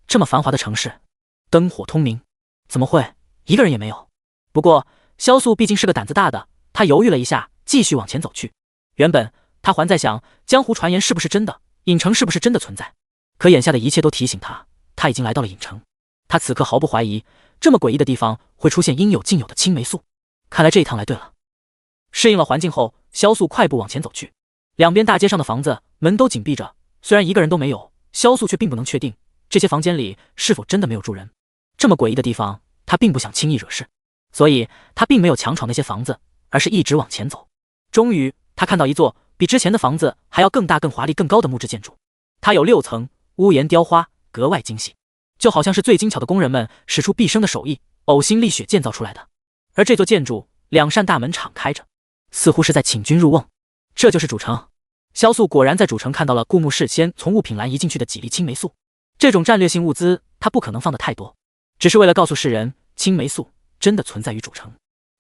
这么繁华的城市，灯火通明，怎么会一个人也没有？不过萧素毕竟是个胆子大的，他犹豫了一下，继续往前走去。原本他还在想江湖传言是不是真的，影城是不是真的存在，可眼下的一切都提醒他，他已经来到了影城。他此刻毫不怀疑，这么诡异的地方会出现应有尽有的青霉素，看来这一趟来对了。适应了环境后，萧素快步往前走去。两边大街上的房子门都紧闭着，虽然一个人都没有，萧素却并不能确定这些房间里是否真的没有住人。这么诡异的地方，他并不想轻易惹事，所以他并没有强闯那些房子，而是一直往前走。终于他看到一座比之前的房子还要更大更华丽更高的木质建筑，它有6层，屋檐雕花，格外精细，就好像是最精巧的工人们使出毕生的手艺，呕心沥血建造出来的。而这座建筑2扇大门敞开着，似乎是在请君入瓮。这就是主城。萧素果然在主城看到了顾木事先从物品栏移进去的几粒青霉素，这种战略性物资他不可能放得太多，只是为了告诉世人青霉素真的存在于主城。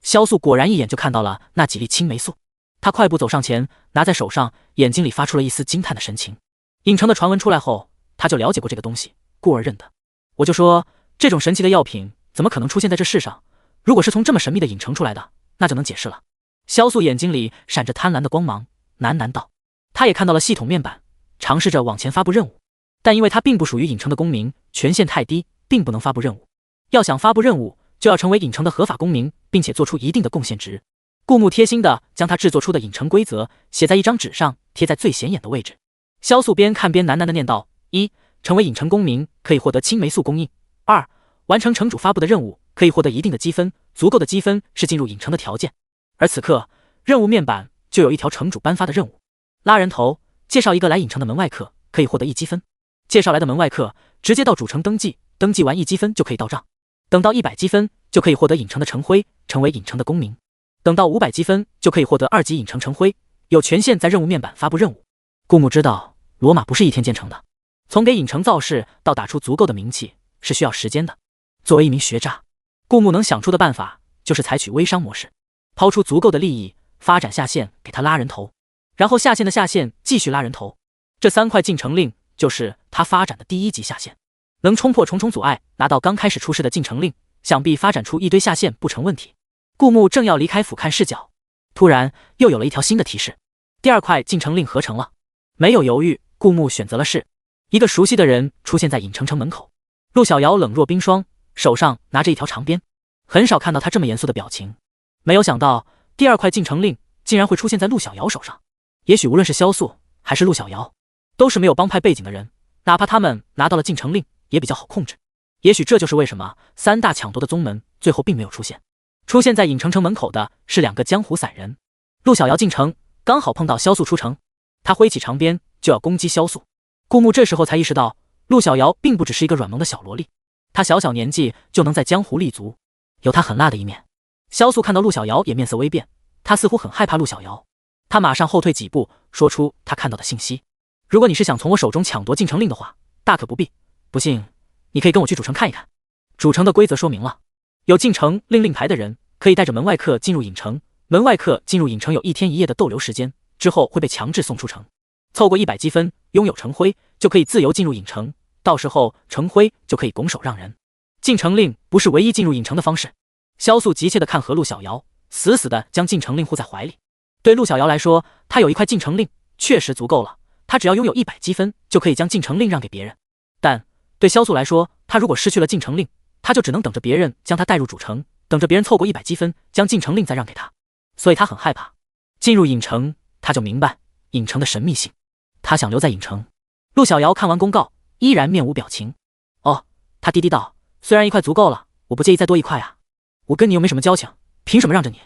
萧素果然一眼就看到了那几粒青霉素，他快步走上前，拿在手上，眼睛里发出了一丝惊叹的神情。影城的传闻出来后，他就了解过这个东西，故而认得。我就说这种神奇的药品怎么可能出现在这世上？如果是从这么神秘的影城出来的，那就能解释了。萧素眼睛里闪着贪婪的光芒，喃喃道。他也看到了系统面板，尝试着往前发布任务，但因为他并不属于影城的公民，权限太低，并不能发布任务。要想发布任务，就要成为影城的合法公民，并且做出一定的贡献值。顾木贴心的将他制作出的影城规则写在一张纸上，贴在最显眼的位置。萧素边看边喃喃的念道：1. 成为影城公民可以获得青霉素供应。2. 完成城主发布的任务可以获得一定的积分，足够的积分是进入影城的条件。而此刻任务面板就有一条城主颁发的任务：拉人头，介绍一个来影城的门外客，可以获得1积分。介绍来的门外客直接到主城登记，登记完1积分就可以到账。等到100积分就可以获得影城的城徽，成为影城的公民。等到500积分就可以获得2级影城城徽，有权限在任务面板发布任务。顾木知道罗马不是一天建成的，从给影城造势到打出足够的名气是需要时间的。作为一名学渣，顾木能想出的办法就是采取微商模式，抛出足够的利益，发展下线给他拉人头，然后下线的下线继续拉人头。这3块进城令就是他发展的第1级下线，能冲破重重阻碍，拿到刚开始出世的进城令，想必发展出一堆下线不成问题。顾木正要离开俯瞰视角，突然又有了一条新的提示：第2块进城令合成了。没有犹豫，顾木选择了是。一个熟悉的人出现在影城城门口，陆小瑶冷若冰霜，手上拿着一条长鞭，很少看到他这么严肃的表情。没有想到第2块进城令竟然会出现在陆小瑶手上。也许无论是萧素还是陆小瑶，都是没有帮派背景的人，哪怕他们拿到了进城令也比较好控制。也许这就是为什么3大抢夺的宗门最后并没有出现，出现在影城城门口的是2个江湖散人。陆小瑶进城刚好碰到萧素出城，他挥起长鞭就要攻击萧素。顾木这时候才意识到陆小瑶并不只是一个软萌的小萝莉，她小小年纪就能在江湖立足，有她狠辣的一面。萧素看到陆小瑶也面色微变，她似乎很害怕陆小瑶，她马上后退几步，说出她看到的信息：如果你是想从我手中抢夺进城令的话，大可不必，不信，你可以跟我去主城看一看。主城的规则说明了，有进城令牌的人可以带着门外客进入影城，门外客进入影城有1天1夜的逗留时间，之后会被强制送出城。凑过100积分，拥有城徽就可以自由进入影城，到时候城徽就可以拱手让人。进城令不是唯一进入影城的方式。萧素急切地看和陆小瑶，死死地将进城令护在怀里。对陆小瑶来说，他有一块进城令确实足够了，他只要拥有100积分就可以将进城令让给别人。但对萧素来说，他如果失去了进城令，他就只能等着别人将他带入主城，等着别人凑过100积分将进城令再让给他。所以他很害怕进入影城，他就明白影城的神秘性，他想留在影城。陆小瑶看完公告依然面无表情。哦，他低低道，虽然1块足够了，我不介意再多1块啊，我跟你又没什么交情，凭什么让着你？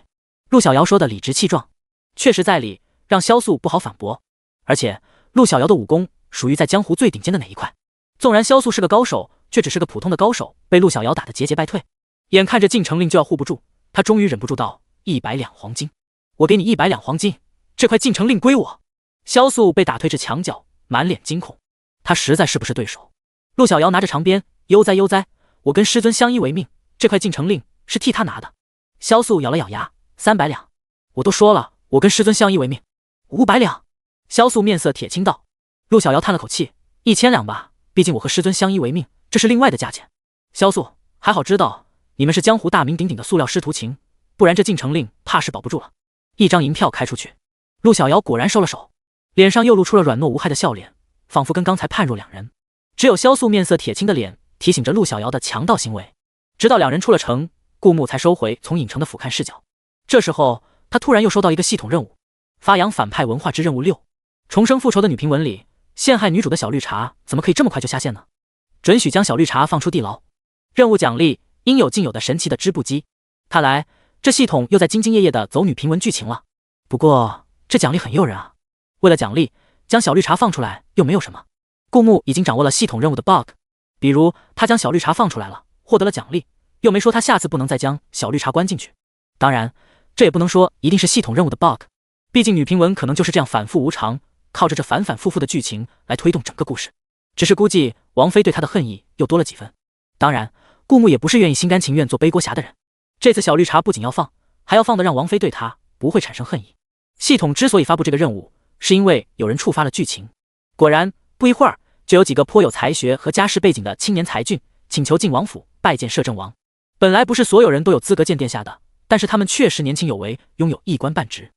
陆小瑶说的理直气壮，确实在理，让萧素不好反驳。而且陆小瑶的武功属于在江湖最顶尖的哪一块，纵然萧素是个高手，却只是个普通的高手，被陆小瑶打得节节败退。眼看着进城令就要护不住，他终于忍不住道：100两黄金，我给你100两黄金，这块进城令归我。萧素被打退至墙角，满脸惊恐，他实在是不是对手。陆小瑶拿着长鞭，悠哉悠哉，我跟师尊相依为命，这块进城令是替他拿的。萧素咬了咬牙，300两，我都说了，我跟师尊相依为命。500两，萧素面色铁青道。陆小瑶叹了口气，1000两吧，毕竟我和师尊相依为命，这是另外的价钱。萧素，还好知道你们是江湖大名鼎鼎的塑料师徒情，不然这进城令怕是保不住了。1张银票开出去，陆小瑶果然收了手，脸上又露出了软糯无害的笑脸，仿佛跟刚才判若两人。只有萧素面色铁青的脸提醒着陆小瑶的强盗行为。直到两人出了城，顾木才收回从影城的俯瞰视角。这时候他突然又收到一个系统任务，发扬反派文化之任务6，重生复仇的女评文里陷害女主的小绿茶怎么可以这么快就下线呢？准许将小绿茶放出地牢，任务奖励应有尽有的神奇的织布机。看来这系统又在兢兢业业的走女评文剧情了。不过这奖励很诱人啊，为了奖励将小绿茶放出来又没有什么。顾木已经掌握了系统任务的 bug， 比如他将小绿茶放出来了，获得了奖励，又没说他下次不能再将小绿茶关进去。当然这也不能说一定是系统任务的 bug， 毕竟女评文可能就是这样反复无常，靠着这反反复复的剧情来推动整个故事。只是估计王菲对他的恨意又多了几分。当然顾木也不是愿意心甘情愿做背锅侠的人，这次小绿茶不仅要放，还要放的让王菲对他不会产生恨意。系统之所以发布这个任务，是因为有人触发了剧情。果然不一会儿就有几个颇有才学和家世背景的青年才俊请求进王府拜见摄政王。本来不是所有人都有资格见殿下的，但是他们确实年轻有为，拥有一官半职，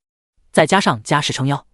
再加上家世撑腰，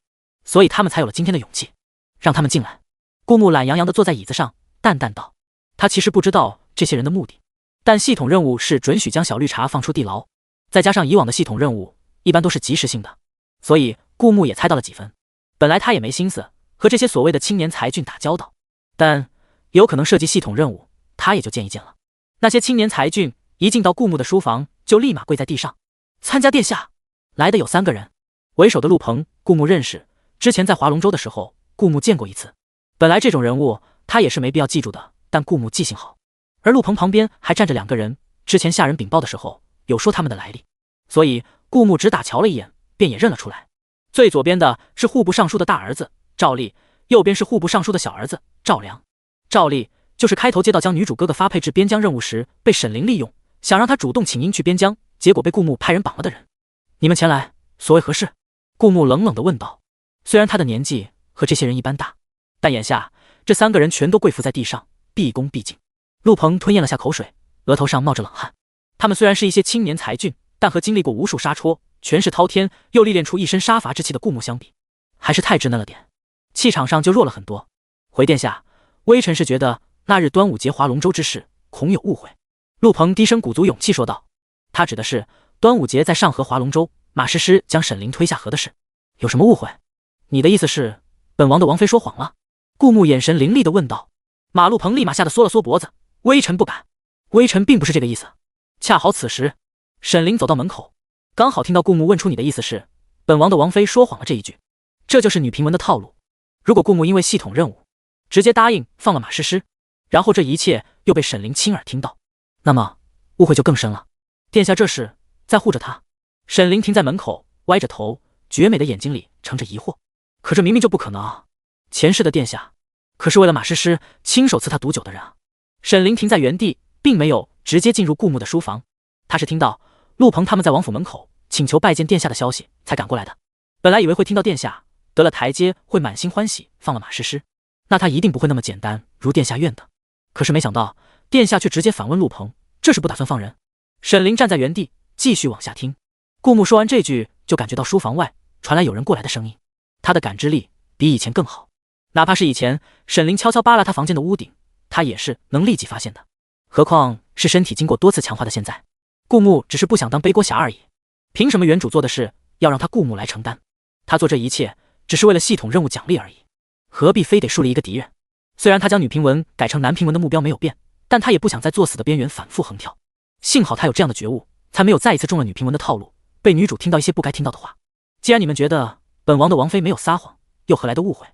所以他们才有了今天的勇气。让他们进来。顾木懒洋洋地坐在椅子上，淡淡道，他其实不知道这些人的目的，但系统任务是准许将小绿茶放出地牢，再加上以往的系统任务一般都是即时性的，所以顾木也猜到了几分。本来他也没心思和这些所谓的青年才俊打交道，但有可能涉及系统任务，他也就见一见了。那些青年才俊一进到顾木的书房，就立马跪在地上，参加殿下。来的有3个人，为首的陆鹏顾木认识，之前在划龙舟的时候顾木见过一次。本来这种人物他也是没必要记住的，但顾木记性好。而陆鹏旁边还站着2个人，之前下人禀报的时候有说他们的来历，所以顾木只打瞧了一眼便也认了出来。最左边的是户部尚书的大儿子赵立，右边是户部尚书的小儿子赵良。赵立就是开头接到将女主哥哥发配至边疆任务时被沈凌利用，想让他主动请缨去边疆，结果被顾木派人绑了的人。你们前来所谓何事？顾木冷冷地问道。虽然他的年纪和这些人一般大，但眼下这3个人全都跪伏在地上，毕恭毕敬。陆鹏吞咽了下口水，额头上冒着冷汗。他们虽然是一些青年才俊，但和经历过无数杀戳，权势滔天又历练出一身杀伐之气的顾木相比，还是太稚嫩了点，气场上就弱了很多。回殿下，微臣是觉得那日端午节划龙舟之事恐有误会。陆鹏低声鼓足勇气说道，他指的是端午节在上河划龙舟，马诗诗将沈凌推下河的事。有什么误会？你的意思是本王的王妃说谎了？顾木眼神凌厉地问道。马陆鹏立马吓得缩了缩脖子，微臣不敢，微臣并不是这个意思。恰好此时沈凌走到门口，刚好听到顾木问出你的意思是本王的王妃说谎了这一句。这就是女评文的套路。如果顾木因为系统任务直接答应放了马诗诗，然后这一切又被沈凌亲耳听到，那么误会就更深了。殿下这是在护着他。沈凌停在门口，歪着头，绝美的眼睛里盛着疑惑。可这明明就不可能啊！前世的殿下可是为了马诗诗亲手赐他毒酒的人啊！沈凌停在原地，并没有直接进入顾木的书房，他是听到陆鹏他们在王府门口请求拜见殿下的消息才赶过来的。本来以为会听到殿下得了台阶会满心欢喜放了马诗诗，那他一定不会那么简单如殿下愿的。可是没想到殿下却直接反问陆鹏，这是不打算放人？沈凌站在原地继续往下听。顾木说完这句，就感觉到书房外传来有人过来的声音，他的感知力比以前更好，哪怕是以前沈凌悄悄扒拉他房间的屋顶，他也是能立即发现的，何况是身体经过多次强化的现在。顾木只是不想当背锅侠而已，凭什么原主做的事要让他顾木来承担？他做这一切只是为了系统任务奖励而已，何必非得树立一个敌人？虽然他将女评文改成男评文的目标没有变，但他也不想在作死的边缘反复横跳。幸好他有这样的觉悟，才没有再一次中了女评文的套路，被女主听到一些不该听到的话。既然你们觉得本王的王妃没有撒谎，又何来的误会？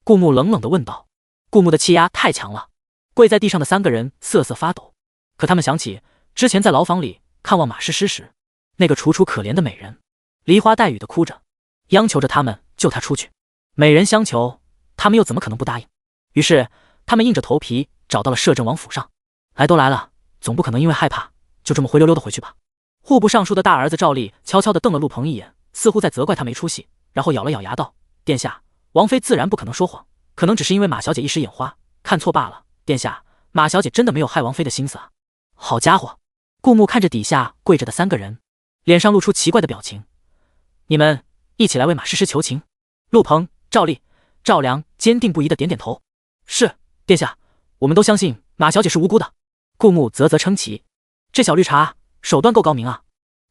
顾木冷冷地问道。顾木的气压太强了，跪在地上的三个人瑟瑟发抖。可他们想起之前在牢房里看望马诗诗时，那个楚楚可怜的美人梨花带雨的哭着，央求着他们救她出去。美人相求，他们又怎么可能不答应？于是他们硬着头皮找到了摄政王府上。来都来了，总不可能因为害怕就这么灰溜溜的回去吧？户部尚书的大儿子赵立悄悄地瞪了陆鹏一眼，似乎在责怪他没出息，然后咬了咬牙道：殿下，王妃自然不可能说谎，可能只是因为马小姐一时眼花看错罢了。殿下，马小姐真的没有害王妃的心思啊！好家伙！顾木看着底下跪着的三个人，脸上露出奇怪的表情。你们一起来为马诗诗求情？陆鹏、赵立、赵良坚定不移地点点头。是，殿下，我们都相信马小姐是无辜的。顾木啧啧称奇，这小绿茶手段够高明啊！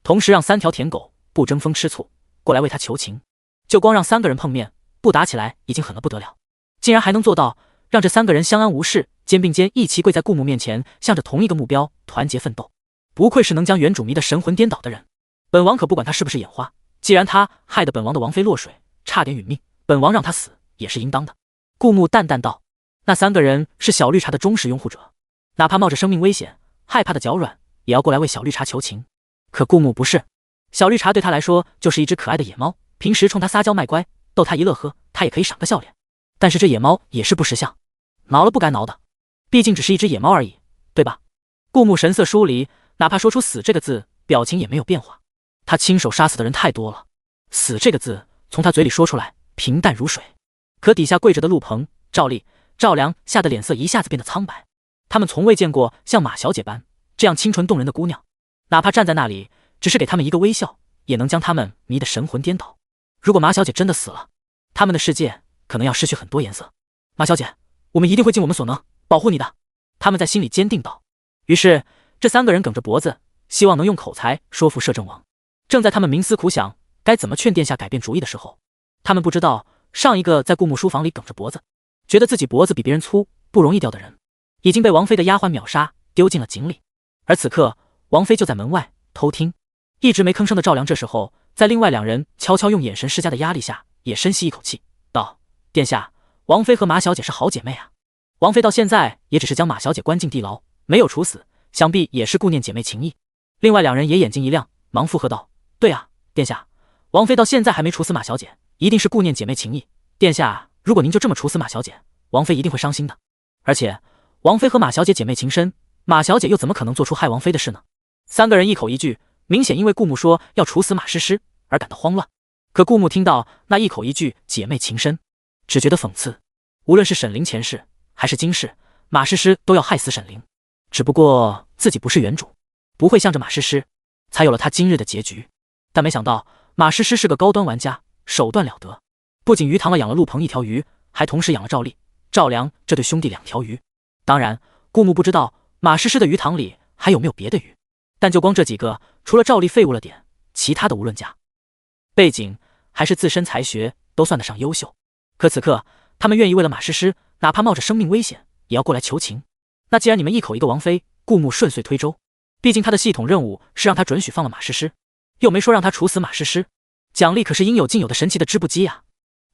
同时让三条舔狗不争风吃醋过来为他求情，就光让三个人碰面不打起来已经狠得不得了，竟然还能做到让这三个人相安无事，肩并肩一起跪在顾木面前，向着同一个目标团结奋斗。不愧是能将原主迷得神魂颠倒的人，本王可不管他是不是眼花，既然他害得本王的王妃落水，差点殒命，本王让他死也是应当的。顾木淡淡道。那三个人是小绿茶的忠实拥护者，哪怕冒着生命危险，害怕的脚软，也要过来为小绿茶求情。可顾木不是，小绿茶对他来说就是一只可爱的野猫，平时冲他撒娇卖乖，逗他一乐呵，他也可以赏个笑脸。但是这野猫也是不识相，挠了不该挠的，毕竟只是一只野猫而已，对吧？顾木神色疏离，哪怕说出死这个字，表情也没有变化。他亲手杀死的人太多了，死这个字从他嘴里说出来平淡如水，可底下跪着的陆鹏、赵立、赵良吓得脸色一下子变得苍白。他们从未见过像马小姐般这样清纯动人的姑娘，哪怕站在那里只是给他们一个微笑，也能将他们迷得神魂颠倒。如果马小姐真的死了，他们的世界可能要失去很多颜色。马小姐，我们一定会尽我们所能保护你的，他们在心里坚定道。于是这三个人梗着脖子，希望能用口才说服摄政王。正在他们冥思苦想该怎么劝殿下改变主意的时候，他们不知道上一个在顾木书房里梗着脖子，觉得自己脖子比别人粗不容易掉的人，已经被王妃的丫鬟秒杀，丢进了井里。而此刻王妃就在门外偷听。一直没吭声的赵良这时候在另外两人悄悄用眼神施加的压力下，也深吸一口气道：殿下，王妃和马小姐是好姐妹啊，王妃到现在也只是将马小姐关进地牢，没有处死，想必也是顾念姐妹情谊。另外两人也眼睛一亮，忙附和道：对啊，殿下，王妃到现在还没处死马小姐，一定是顾念姐妹情谊。殿下，如果您就这么处死马小姐，王妃一定会伤心的。而且王妃和马小姐姐妹情深，马小姐又怎么可能做出害王妃的事呢？三个人一口一句，明显因为顾木说要处死马诗诗而感到慌乱。可顾木听到那一口一句姐妹情深，只觉得讽刺。无论是沈凌前世还是今世，马诗诗都要害死沈凌，只不过自己不是原主，不会向着马诗诗，才有了他今日的结局。但没想到马诗诗是个高端玩家，手段了得，不仅鱼塘了养了陆鹏一条鱼，还同时养了赵立、赵良这对兄弟两条鱼。当然顾木不知道马诗诗的鱼塘里还有没有别的鱼，但就光这几个，除了赵立废物了点，其他的无论家背景还是自身才学都算得上优秀。可此刻他们愿意为了马诗诗，哪怕冒着生命危险也要过来求情。那既然你们一口一个王妃，顾木顺遂推舟，毕竟他的系统任务是让他准许放了马诗诗，又没说让他处死马诗诗，奖励可是应有尽有的神奇的织布机啊。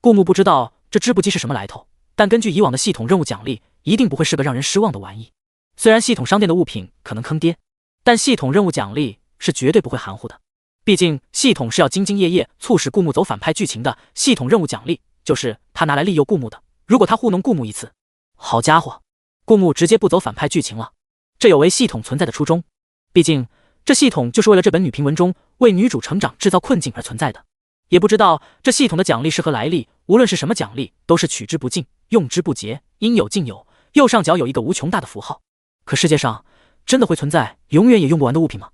顾木不知道这织布机是什么来头，但根据以往的系统任务奖励，一定不会是个让人失望的玩意。虽然系统商店的物品可能坑爹，但系统任务奖励是绝对不会含糊的。毕竟系统是要兢兢业业促使顾木走反派剧情的，系统任务奖励就是他拿来利诱顾木的。如果他糊弄顾木一次，好家伙，顾木直接不走反派剧情了，这有违系统存在的初衷。毕竟这系统就是为了这本女评文中为女主成长制造困境而存在的。也不知道这系统的奖励是何来历，无论是什么奖励，都是取之不尽，用之不竭，应有尽有。右上角有一个无穷大的符号。可世界上真的会存在永远也用不完的物品吗？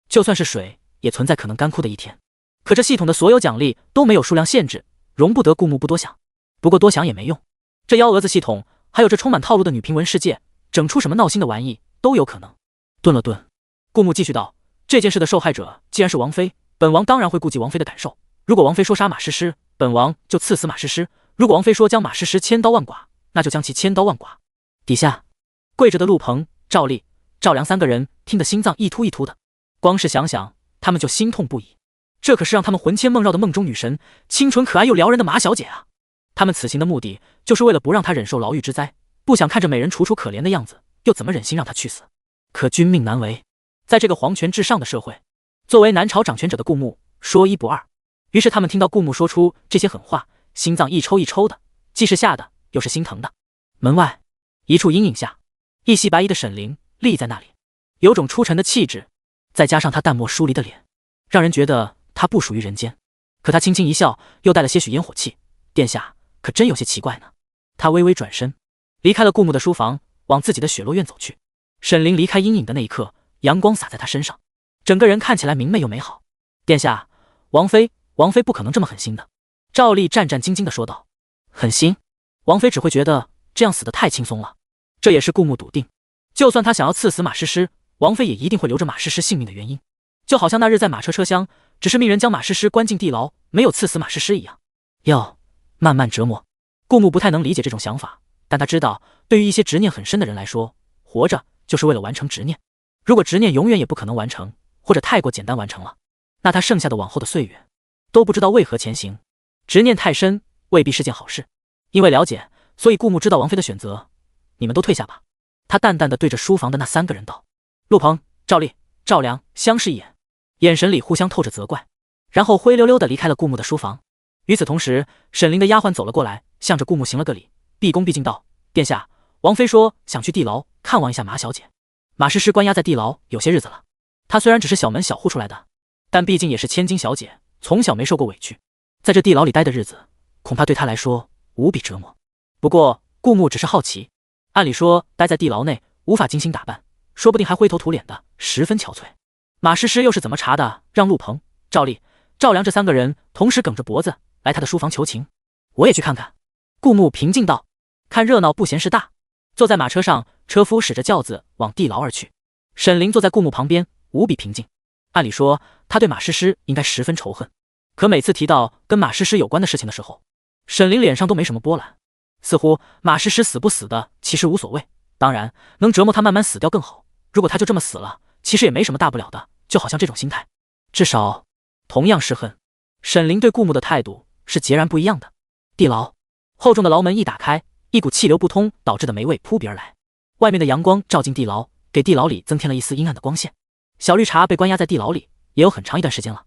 就算是水，也存在可能干枯的一天。可这系统的所有奖励都没有数量限制，容不得顾木不多想。不过多想也没用，这幺蛾子系统，还有这充满套路的女评文世界，整出什么闹心的玩意都有可能。顿了顿，顾木继续道：这件事的受害者既然是王妃，本王当然会顾及王妃的感受。如果王妃说杀马诗诗，本王就赐死马诗诗；如果王妃说将马诗诗千刀万剐，那就将其千刀万剐。底下跪着的陆鹏、赵丽、赵良三个人听得心脏一突一突的，光是想想他们就心痛不已。这可是让他们魂牵梦绕的梦中女神，清纯可爱又撩人的马小姐啊！他们此行的目的就是为了不让她忍受牢狱之灾，不想看着美人楚楚可怜的样子，又怎么忍心让她去死？可君命难违，在这个皇权至上的社会，作为南朝掌权者的顾木说一不二。于是他们听到顾木说出这些狠话，心脏一抽一抽的，既是吓的，又是心疼的。门外一处阴影下，一袭白衣的沈凌立在那里，有种出尘的气质，再加上她淡漠疏离的脸，让人觉得她不属于人间。可她轻轻一笑，又带了些许烟火气。殿下可真有些奇怪呢。她微微转身，离开了顾木的书房，往自己的雪落院走去。沈凌离开阴影的那一刻，阳光洒在她身上，整个人看起来明媚又美好。殿下，王妃不可能这么狠心的。赵丽战战兢兢地说道。狠心？王妃只会觉得这样死得太轻松了。这也是顾木笃定，就算他想要刺死马诗诗，王妃也一定会留着马诗诗性命的原因。就好像那日在马车车厢，只是命人将马诗诗关进地牢，没有刺死马诗诗一样。要慢慢折磨。顾木不太能理解这种想法，但他知道，对于一些执念很深的人来说，活着就是为了完成执念。如果执念永远也不可能完成，或者太过简单完成了，那他剩下的往后的岁月都不知道为何前行。执念太深未必是件好事。因为了解，所以顾木知道王妃的选择。你们都退下吧。他淡淡的对着书房的那三个人道。陆鹏、赵丽、赵良相视一眼，眼神里互相透着责怪，然后灰溜溜的离开了顾木的书房。与此同时，沈凌的丫鬟走了过来，向着顾木行了个礼，毕恭毕敬道：殿下，王妃说想去地牢看望一下马小姐。马诗诗关押在地牢有些日子了，她虽然只是小门小户出来的，但毕竟也是千金小姐，从小没受过委屈，在这地牢里待的日子，恐怕对她来说无比折磨。不过顾木只是好奇，按理说待在地牢内无法精心打扮，说不定还灰头土脸的，十分憔悴。马诗诗又是怎么查的，让陆鹏、赵丽、赵良这三个人同时梗着脖子来他的书房求情？我也去看看。顾木平静道。看热闹不嫌事大。坐在马车上，车夫驶着轿子往地牢而去。沈凌坐在顾木旁边，无比平静。按理说他对马诗诗应该十分仇恨，可每次提到跟马诗诗有关的事情的时候，沈凌脸上都没什么波澜，似乎马诗诗死不死的其实无所谓，当然能折磨他慢慢死掉更好。如果他就这么死了，其实也没什么大不了的，就好像这种心态，至少同样是恨。沈凌对顾木的态度是截然不一样的。地牢厚重的牢门一打开，一股气流不通导致的霉味扑鼻而来，外面的阳光照进地牢，给地牢里增添了一丝阴暗的光线。小绿茶被关押在地牢里也有很长一段时间了。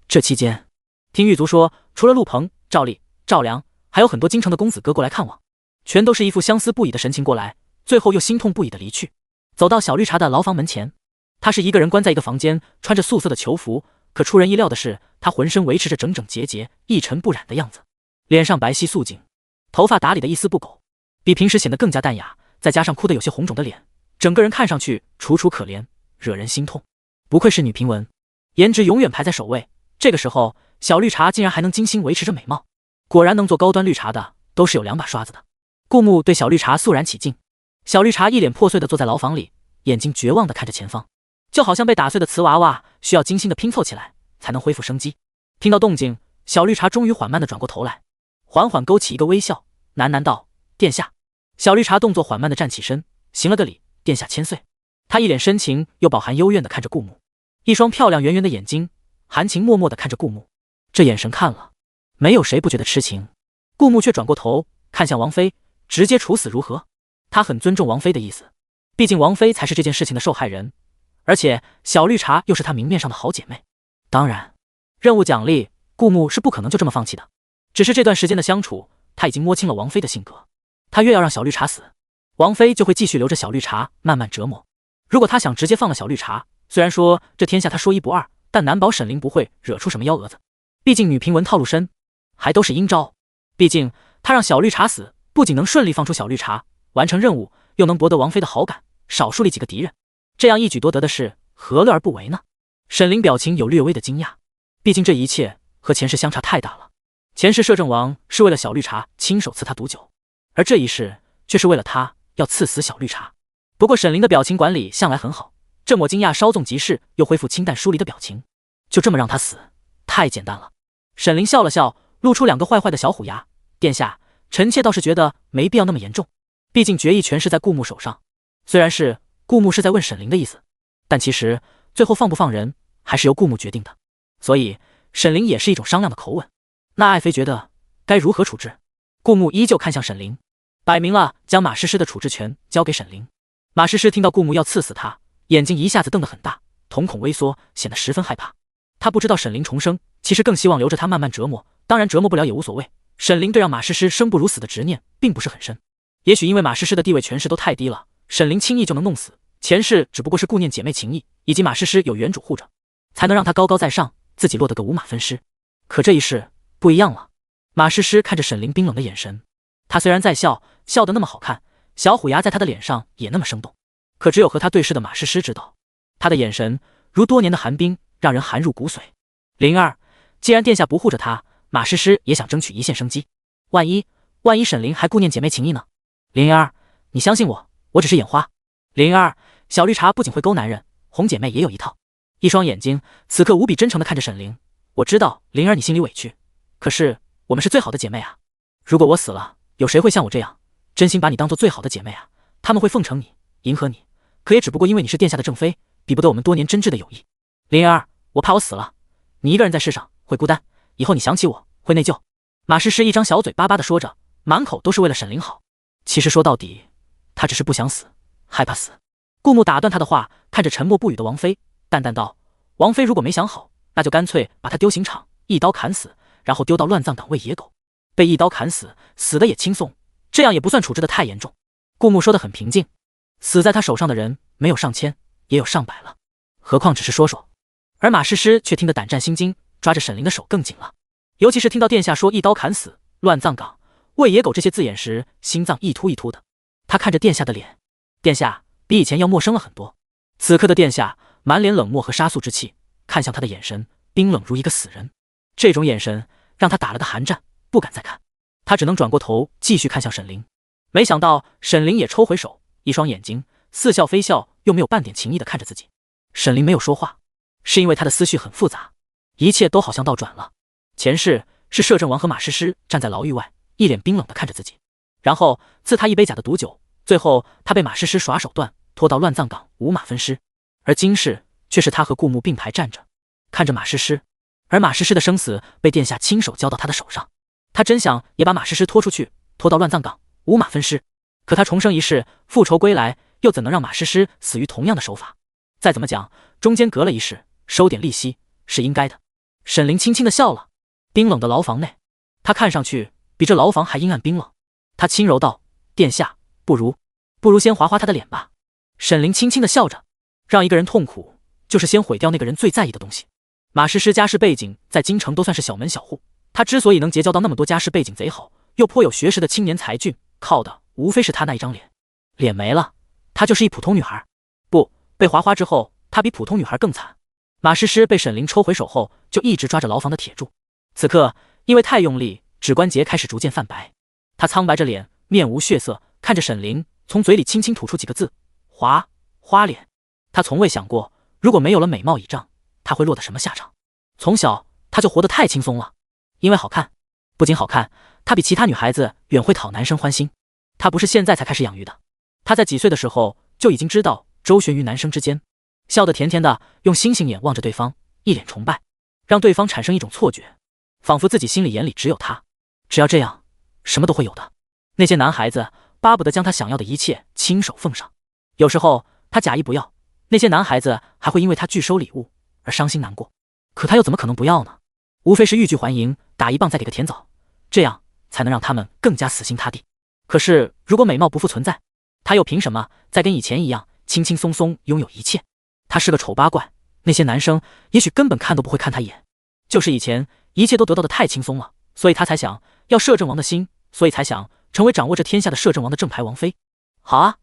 这期间，听狱卒说，除了陆鹏、赵丽、赵良，还有很多京城的公子哥过来看望，全都是一副相思不已的神情过来，最后又心痛不已的离去。走到小绿茶的牢房门前，他是一个人关在一个房间，穿着素色的囚服，可出人意料的是，他浑身维持着整整洁洁、一尘不染的样子，脸上白皙素净，头发打理的一丝不苟，比平时显得更加淡雅，再加上哭得有些红肿的脸，整个人看上去楚楚可怜，惹人心痛。不愧是女评文，颜值永远排在首位。这个时候，小绿茶竟然还能精心维持着美貌，果然能做高端绿茶的都是有两把刷子的。顾木对小绿茶肃然起敬，小绿茶一脸破碎的坐在牢房里，眼睛绝望的看着前方，就好像被打碎的瓷娃娃，需要精心的拼凑起来才能恢复生机。听到动静，小绿茶终于缓慢的转过头来，缓缓勾起一个微笑，喃喃道：殿下。小绿茶动作缓慢的站起身，行了个礼，殿下千岁。他一脸深情又饱含幽怨的看着顾木，一双漂亮圆圆的眼睛含情脉脉的看着顾木，这眼神看了，没有谁不觉得痴情。顾木却转过头看向王妃，直接处死如何？他很尊重王妃的意思，毕竟王妃才是这件事情的受害人，而且小绿茶又是他明面上的好姐妹。当然，任务奖励顾木是不可能就这么放弃的，只是这段时间的相处，他已经摸清了王妃的性格，他越要让小绿茶死，王妃就会继续留着小绿茶慢慢折磨。如果他想直接放了小绿茶，虽然说这天下他说一不二，但难保沈凌不会惹出什么幺蛾子。毕竟女频文套路深，还都是阴招。毕竟他让小绿茶死，不仅能顺利放出小绿茶，完成任务，又能博得王妃的好感，少树立几个敌人，这样一举多得的事，何乐而不为呢？沈凌表情有略微的惊讶，毕竟这一切和前世相差太大了。前世摄政王是为了小绿茶亲手赐他毒酒，而这一世却是为了他要赐死小绿茶。不过沈凌的表情管理向来很好，这抹惊讶稍纵即逝，又恢复清淡疏离的表情。就这么让他死，太简单了。沈凌笑了笑，露出2个坏坏的小虎牙。殿下，臣妾倒是觉得没必要那么严重，毕竟决议权是在顾木手上。虽然是顾木是在问沈凌的意思，但其实最后放不放人还是由顾木决定的，所以沈凌也是一种商量的口吻。那爱妃觉得该如何处置？顾木依旧看向沈凌，摆明了将马诗诗的处置权交给沈凌。马诗诗听到顾木要刺死他，眼睛一下子瞪得很大，瞳孔微缩，显得十分害怕。他不知道沈凌重生，其实更希望留着他慢慢折磨，当然折磨不了也无所谓。沈凌对让马诗诗生不如死的执念并不是很深，也许因为马诗诗的地位权势都太低了，沈凌轻易就能弄死。前世只不过是顾念姐妹情谊，以及马诗诗有原主护着，才能让她高高在上，自己落得个五马分尸。可这一世不一样了。马诗诗看着沈凌冰冷的眼神，她虽然在笑，笑得那么好看，小虎牙在她的脸上也那么生动，可只有和她对视的马诗诗知道，她的眼神如多年的寒冰，让人寒入骨髓。灵儿，既然殿下不护着她，马诗诗也想争取一线生机。万一沈凌还顾念姐妹情谊呢？灵儿，你相信我，我只是眼花。灵儿，小绿茶不仅会勾男人，红姐妹也有一套。一双眼睛此刻无比真诚地看着沈凌。我知道灵儿你心里委屈，可是我们是最好的姐妹啊。如果我死了，有谁会像我这样真心把你当做最好的姐妹啊？他们会奉承你，迎合你，可也只不过因为你是殿下的正妃，比不得我们多年真挚的友谊。灵儿，我怕我死了，你一个人在世上会孤单，以后你想起我会内疚。马诗诗一张小嘴巴巴地说着，满口都是为了沈凌好。其实说到底，她只是不想死，害怕死。顾木打断他的话，看着沉默不语的王妃，淡淡道：王妃如果没想好，那就干脆把他丢刑场，一刀砍死，然后丢到乱葬岗喂野狗。被一刀砍死，死的也轻松，这样也不算处置的太严重。顾木说得很平静，死在他手上的人没有上千，也有上百了，何况只是说说。而马诗诗却听得胆战心惊，抓着沈凌的手更紧了。尤其是听到殿下说一刀砍死、乱葬岗、喂野狗这些字眼时，心脏一突一突的。他看着殿下的脸，殿下比以前要陌生了很多。此刻的殿下满脸冷漠和杀戮之气，看向他的眼神冰冷如一个死人。这种眼神让他打了个寒战，不敢再看。他只能转过头继续看向沈凌。没想到沈凌也抽回手，一双眼睛似笑非笑，又没有半点情意的看着自己。沈凌没有说话，是因为他的思绪很复杂，一切都好像倒转了。前世是摄政王和马诗诗站在牢狱外，一脸冰冷的看着自己，然后赐他一杯假的毒酒，最后他被马诗诗耍手段拖到乱葬岗五马分尸。而今世却是他和顾木并排站着，看着马诗诗，而马诗诗的生死被殿下亲手交到他的手上。他真想也把马诗诗拖出去，拖到乱葬岗五马分尸，可他重生一世，复仇归来，又怎能让马诗诗死于同样的手法？再怎么讲，中间隔了一世，收点利息是应该的。沈凌轻轻的笑了。冰冷的牢房内，他看上去比这牢房还阴暗冰冷。他轻柔道：殿下，不如先划划他的脸吧。沈凌轻轻的笑着，让一个人痛苦，就是先毁掉那个人最在意的东西。马诗诗家世背景在京城都算是小门小户，他之所以能结交到那么多家世背景贼好又颇有学识的青年才俊，靠的无非是他那一张脸。脸没了，她就是一普通女孩。不，被划花之后，她比普通女孩更惨。马诗诗被沈凌抽回手后，就一直抓着牢房的铁柱。此刻因为太用力，指关节开始逐渐泛白。她苍白着脸，面无血色，看着沈凌，从嘴里轻轻吐出几个字：花脸。她从未想过，如果没有了美貌倚仗，她会落得什么下场。从小她就活得太轻松了，因为好看。不仅好看，她比其他女孩子远会讨男生欢心。她不是现在才开始养育的，她在几岁的时候就已经知道周旋于男生之间，笑得甜甜的，用星星眼望着对方，一脸崇拜，让对方产生一种错觉，仿佛自己心里眼里只有他。只要这样，什么都会有的。那些男孩子巴不得将他想要的一切亲手奉上。有时候他假意不要，那些男孩子还会因为他拒收礼物而伤心难过。可他又怎么可能不要呢？无非是欲拒还迎，打一棒再给个甜枣，这样才能让他们更加死心塌地。可是如果美貌不复存在，他又凭什么再跟以前一样轻轻松松拥有一切？他是个丑八怪，那些男生也许根本看都不会看他一眼。就是以前一切都得到的太轻松了，所以他才想要摄政王的心，所以才想成为掌握着天下的摄政王的正牌王妃。好啊，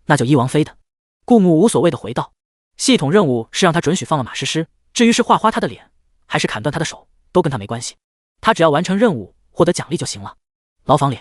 那就依王妃的。顾木无所谓的回道。系统任务是让他准许放了马诗诗，至于是画花他的脸，还是砍断他的手，都跟他没关系。他只要完成任务，获得奖励就行了。牢房里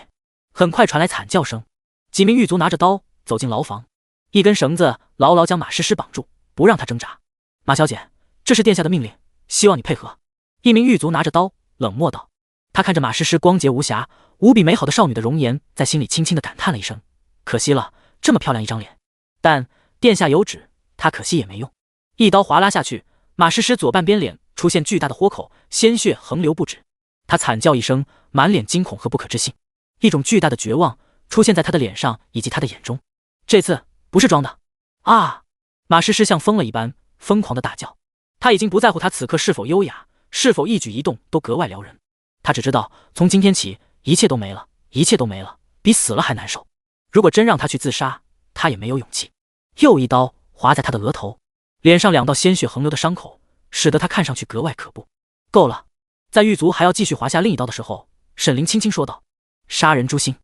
很快传来惨叫声，几名狱卒拿着刀走进牢房，一根绳子牢牢将马诗诗绑住，不让她挣扎。马小姐，这是殿下的命令，希望你配合。一名狱卒拿着刀冷漠道。他看着马诗诗光洁无瑕、无比美好的少女的容颜，在心里轻轻地感叹了一声，可惜了，这么漂亮一张脸。但殿下有旨，他可惜也没用。一刀划拉下去，马诗诗左半边脸出现巨大的豁口，鲜血横流不止。他惨叫一声，满脸惊恐和不可置信，一种巨大的绝望出现在他的脸上以及他的眼中。这次不是装的啊！马诗诗像疯了一般疯狂的大叫。他已经不在乎他此刻是否优雅，是否一举一动都格外撩人。他只知道从今天起一切都没了，一切都没了，比死了还难受。如果真让他去自杀，他也没有勇气。又一刀划在他的额头，脸上2道鲜血横流的伤口使得他看上去格外可怖。够了！在狱卒还要继续划下另一刀的时候，沈凌轻轻说道：“杀人诛心。”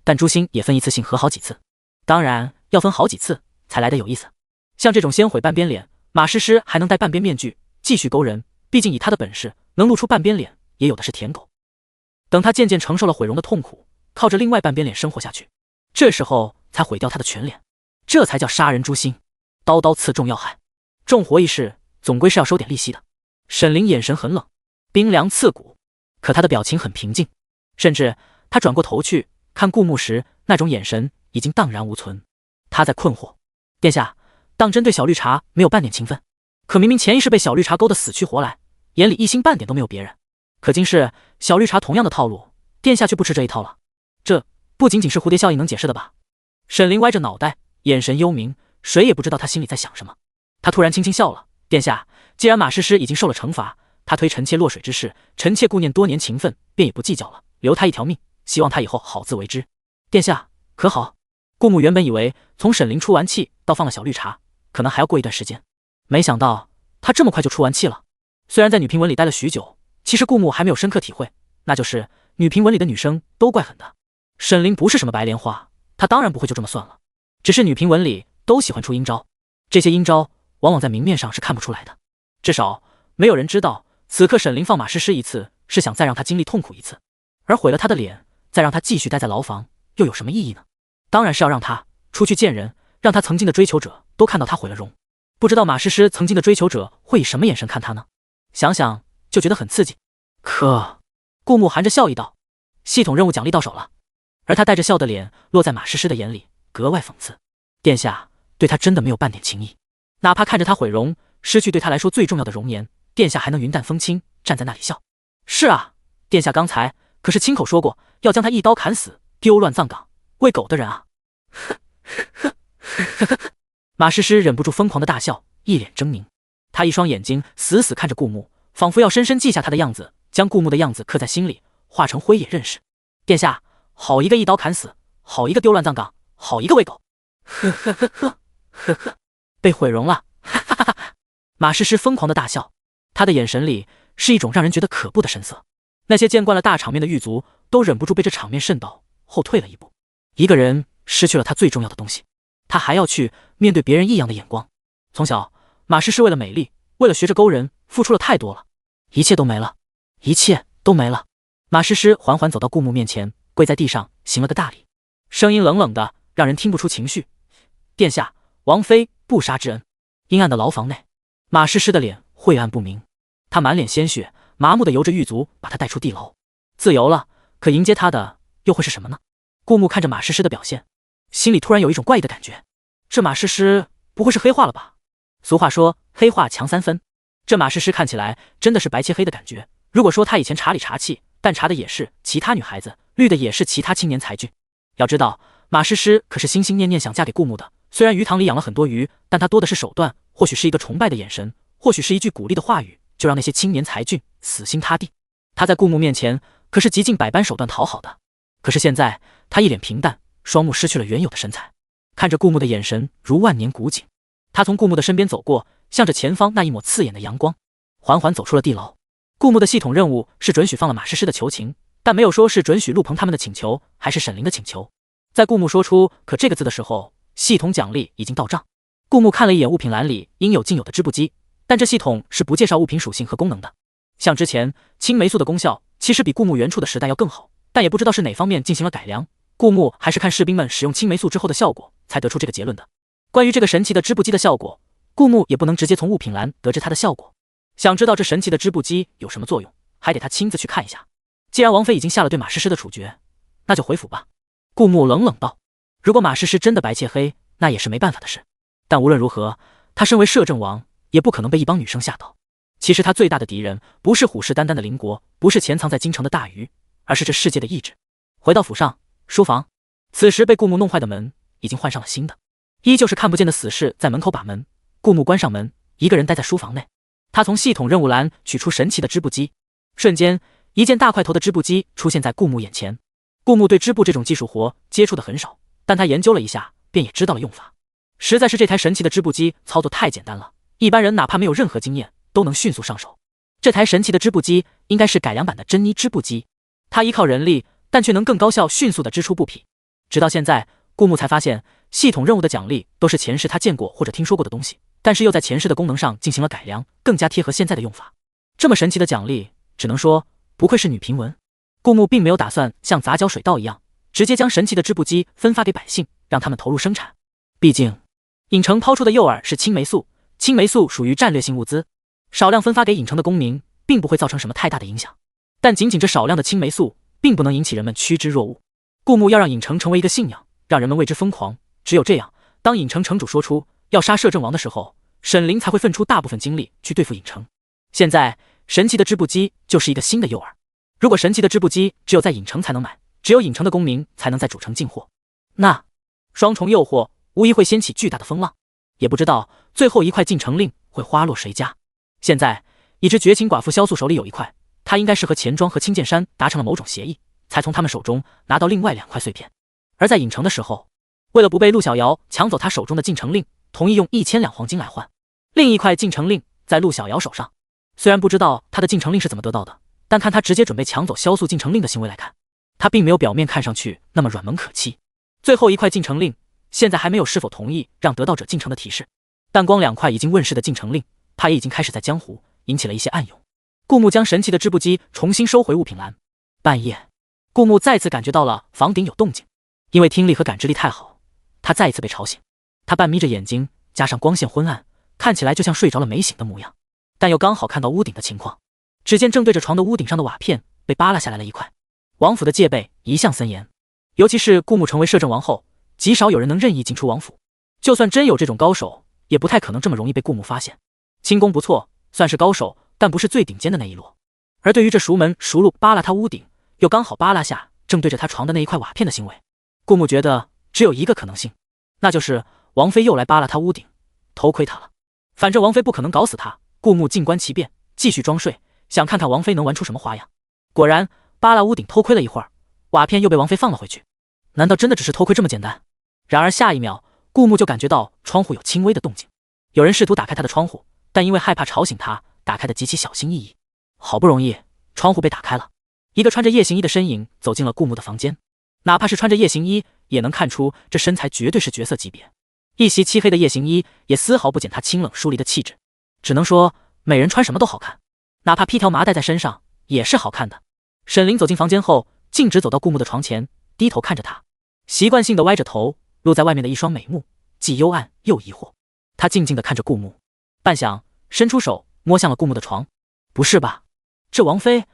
但诛心也分一次性和好几次，当然要分好几次才来得有意思。像这种先毁半边脸，马诗诗还能戴半边面具继续勾人，毕竟以他的本事，能露出半边脸也有的是舔狗。等他渐渐承受了毁容的痛苦，靠着另外半边脸生活下去，这时候才毁掉他的全脸，这才叫杀人诛心。刀刀刺中要害，重活一世总归是要收点利息的。沈凌眼神很冷，冰凉刺骨，可他的表情很平静，甚至他转过头去看顾木时，那种眼神已经荡然无存。他在困惑，殿下，当真对小绿茶没有半点情分，可明明前一世被小绿茶勾得死去活来，眼里一星半点都没有别人，可今世小绿茶同样的套路，殿下却不吃这一套了，这不仅仅是蝴蝶效应能解释的吧？沈凌歪着脑袋，眼神幽冥，谁也不知道他心里在想什么。他突然轻轻笑了，殿下，既然马诗诗已经受了惩罚，他推臣妾落水之事，臣妾顾念多年情分，便也不计较了，留他一条命，希望他以后好自为之。殿下可好？顾木原本以为从沈凌出完气到放了小绿茶，可能还要过一段时间，没想到他这么快就出完气了。虽然在女评文里待了许久，其实顾木还没有深刻体会，那就是女评文里的女生都怪狠的。沈凌不是什么白莲花，他当然不会就这么算了，只是女评文里都喜欢出阴招，这些阴招往往在明面上是看不出来的，至少没有人知道此刻沈凌放马诗诗一次是想再让他经历痛苦一次，而毁了他的脸，再让他继续待在牢房又有什么意义呢？当然是要让他出去见人，让他曾经的追求者都看到他毁了容。不知道马诗诗曾经的追求者会以什么眼神看他呢？想想就觉得很刺激。可顾木含着笑意道，系统任务奖励到手了。而他带着笑的脸落在马诗诗的眼里，格外讽刺。殿下对他真的没有半点情意，哪怕看着他毁容，失去对他来说最重要的容颜，殿下还能云淡风轻站在那里笑。是啊，殿下刚才可是亲口说过要将他一刀砍死，丢乱葬岗，喂狗的人啊！马诗诗忍不住疯狂的大笑，一脸狰狞。他一双眼睛死死看着顾木，仿佛要深深记下他的样子，将顾木的样子刻在心里，化成灰也认识。殿下，好一个一刀砍死，好一个丢乱葬岗，好一个喂狗！被毁容了！马诗诗疯狂的大笑，他的眼神里是一种让人觉得可怖的神色。那些见惯了大场面的狱卒都忍不住被这场面瘆到，后退了一步。一个人失去了他最重要的东西，他还要去面对别人异样的眼光。从小，马诗诗为了美丽，为了学着勾人，付出了太多了，一切都没了，一切都没了。马诗诗缓缓走到顾木面前，跪在地上行了个大礼，声音冷冷的，让人听不出情绪。殿下，王妃不杀之恩。阴暗的牢房内，马诗诗的脸晦暗不明，她满脸鲜血，麻木的由着狱卒把她带出地牢。自由了，可迎接她的又会是什么呢？顾木看着马诗诗的表现，心里突然有一种怪异的感觉，这马诗诗不会是黑化了吧？俗话说黑化强3分，这马诗诗看起来真的是白切黑的感觉。如果说她以前茶里茶气，但茶的也是其他女孩子，绿的也是其他青年才俊。要知道马诗诗可是心心念念想嫁给顾木的，虽然鱼塘里养了很多鱼，但她多的是手段，或许是一个崇拜的眼神，或许是一句鼓励的话语，就让那些青年才俊死心塌地。她在顾木面前可是极尽百般手段讨好的，可是现在她一脸平淡，双目失去了原有的神采。看着顾木的眼神如万年古井。他从顾木的身边走过，向着前方那一抹刺眼的阳光，缓缓走出了地牢。顾木的系统任务是准许放了马诗诗的求情，但没有说是准许陆鹏他们的请求，还是沈凌的请求。在顾木说出“可”这个字的时候，系统奖励已经到账。顾木看了一眼物品栏里应有尽有的织布机，但这系统是不介绍物品属性和功能的。像之前青霉素的功效其实比顾木原初的时代要更好，但也不知道是哪方面进行了改良。顾木还是看士兵们使用青霉素之后的效果，才得出这个结论的。关于这个神奇的织布机的效果，顾木也不能直接从物品栏得知它的效果。想知道这神奇的织布机有什么作用，还得他亲自去看一下。既然王妃已经下了对马诗诗的处决，那就回府吧。顾木冷冷道。如果马诗诗真的白切黑，那也是没办法的事。但无论如何，他身为摄政王，也不可能被一帮女生吓到。其实他最大的敌人不是虎视眈眈的邻国，不是潜藏在京城的大鱼，而是这世界的意志。回到府上，书房，此时被顾木弄坏的门已经换上了新的，依旧是看不见的死士在门口把门。顾木关上门，一个人待在书房内。他从系统任务栏取出神奇的织布机，瞬间，一件大块头的织布机出现在顾木眼前。顾木对织布这种技术活接触的很少，但他研究了一下，便也知道了用法。实在是这台神奇的织布机操作太简单了，一般人哪怕没有任何经验，都能迅速上手。这台神奇的织布机应该是改良版的珍妮织布机，它依靠人力，但却能更高效、迅速地织出布匹。直到现在，顾木才发现，系统任务的奖励都是前世他见过或者听说过的东西，但是又在前世的功能上进行了改良，更加贴合现在的用法。这么神奇的奖励，只能说不愧是女平文。顾木并没有打算像杂交水稻一样，直接将神奇的织布机分发给百姓，让他们投入生产。毕竟，影城抛出的诱饵是青霉素，青霉素属于战略性物资，少量分发给影城的公民，并不会造成什么太大的影响。但仅仅这少量的青霉素，并不能引起人们趋之若鹜。顾木要让影城成为一个信仰，让人们为之疯狂。只有这样，当影城城主说出要杀摄政王的时候，沈凌才会分出大部分精力去对付影城。现在，神奇的织布机就是一个新的诱饵。如果神奇的织布机只有在影城才能买，只有影城的公民才能在主城进货，那双重诱惑无疑会掀起巨大的风浪。也不知道最后一块进城令会花落谁家。现在，已知绝情寡妇萧素手里有一块，她应该是和钱庄和青剑山达成了某种协议，才从他们手中拿到另外2块碎片。而在影城的时候，为了不被陆小瑶抢走他手中的进城令，同意用1000两黄金来换。另一块进城令在陆小瑶手上，虽然不知道他的进城令是怎么得到的，但看他直接准备抢走萧素进城令的行为来看，他并没有表面看上去那么软萌可欺。最后一块进城令现在还没有是否同意让得到者进城的提示，但光2块已经问世的进城令，怕也已经开始在江湖引起了一些暗涌。顾木将神奇的织布机重新收回物品栏。半夜，顾木再次感觉到了房顶有动静，因为听力和感知力太好，他再一次被吵醒。他半眯着眼睛，加上光线昏暗，看起来就像睡着了没醒的模样，但又刚好看到屋顶的情况。只见正对着床的屋顶上的瓦片被扒拉下来了一块。王府的戒备一向森严，尤其是顾木成为摄政王后，极少有人能任意进出王府。就算真有这种高手，也不太可能这么容易被顾木发现。轻功不错，算是高手，但不是最顶尖的那一摞。而对于这熟门熟路扒拉他屋顶，又刚好扒拉下正对着他床的那一块瓦片的行为，顾木觉得只有一个可能性，那就是王妃又来扒拉他屋顶，偷窥他了。反正王妃不可能搞死他，顾木静观其变，继续装睡，想看看王妃能玩出什么花样。果然，扒拉屋顶偷窥了一会儿，瓦片又被王妃放了回去。难道真的只是偷窥这么简单？然而下一秒，顾木就感觉到窗户有轻微的动静，有人试图打开他的窗户，但因为害怕吵醒他，打开的极其小心翼翼。好不容易，窗户被打开了，一个穿着夜行衣的身影走进了顾木的房间。哪怕是穿着夜行衣，也能看出这身材绝对是绝色级别。一袭漆黑的夜行衣也丝毫不减他清冷疏离的气质。只能说，美人穿什么都好看，哪怕披条麻袋在身上也是好看的。沈凌走进房间后，径直走到顾木的床前，低头看着他，习惯性的歪着头，露在外面的一双美目既幽暗又疑惑。他静静地看着顾木，半晌，伸出手摸向了顾木的床。不是吧，这王妃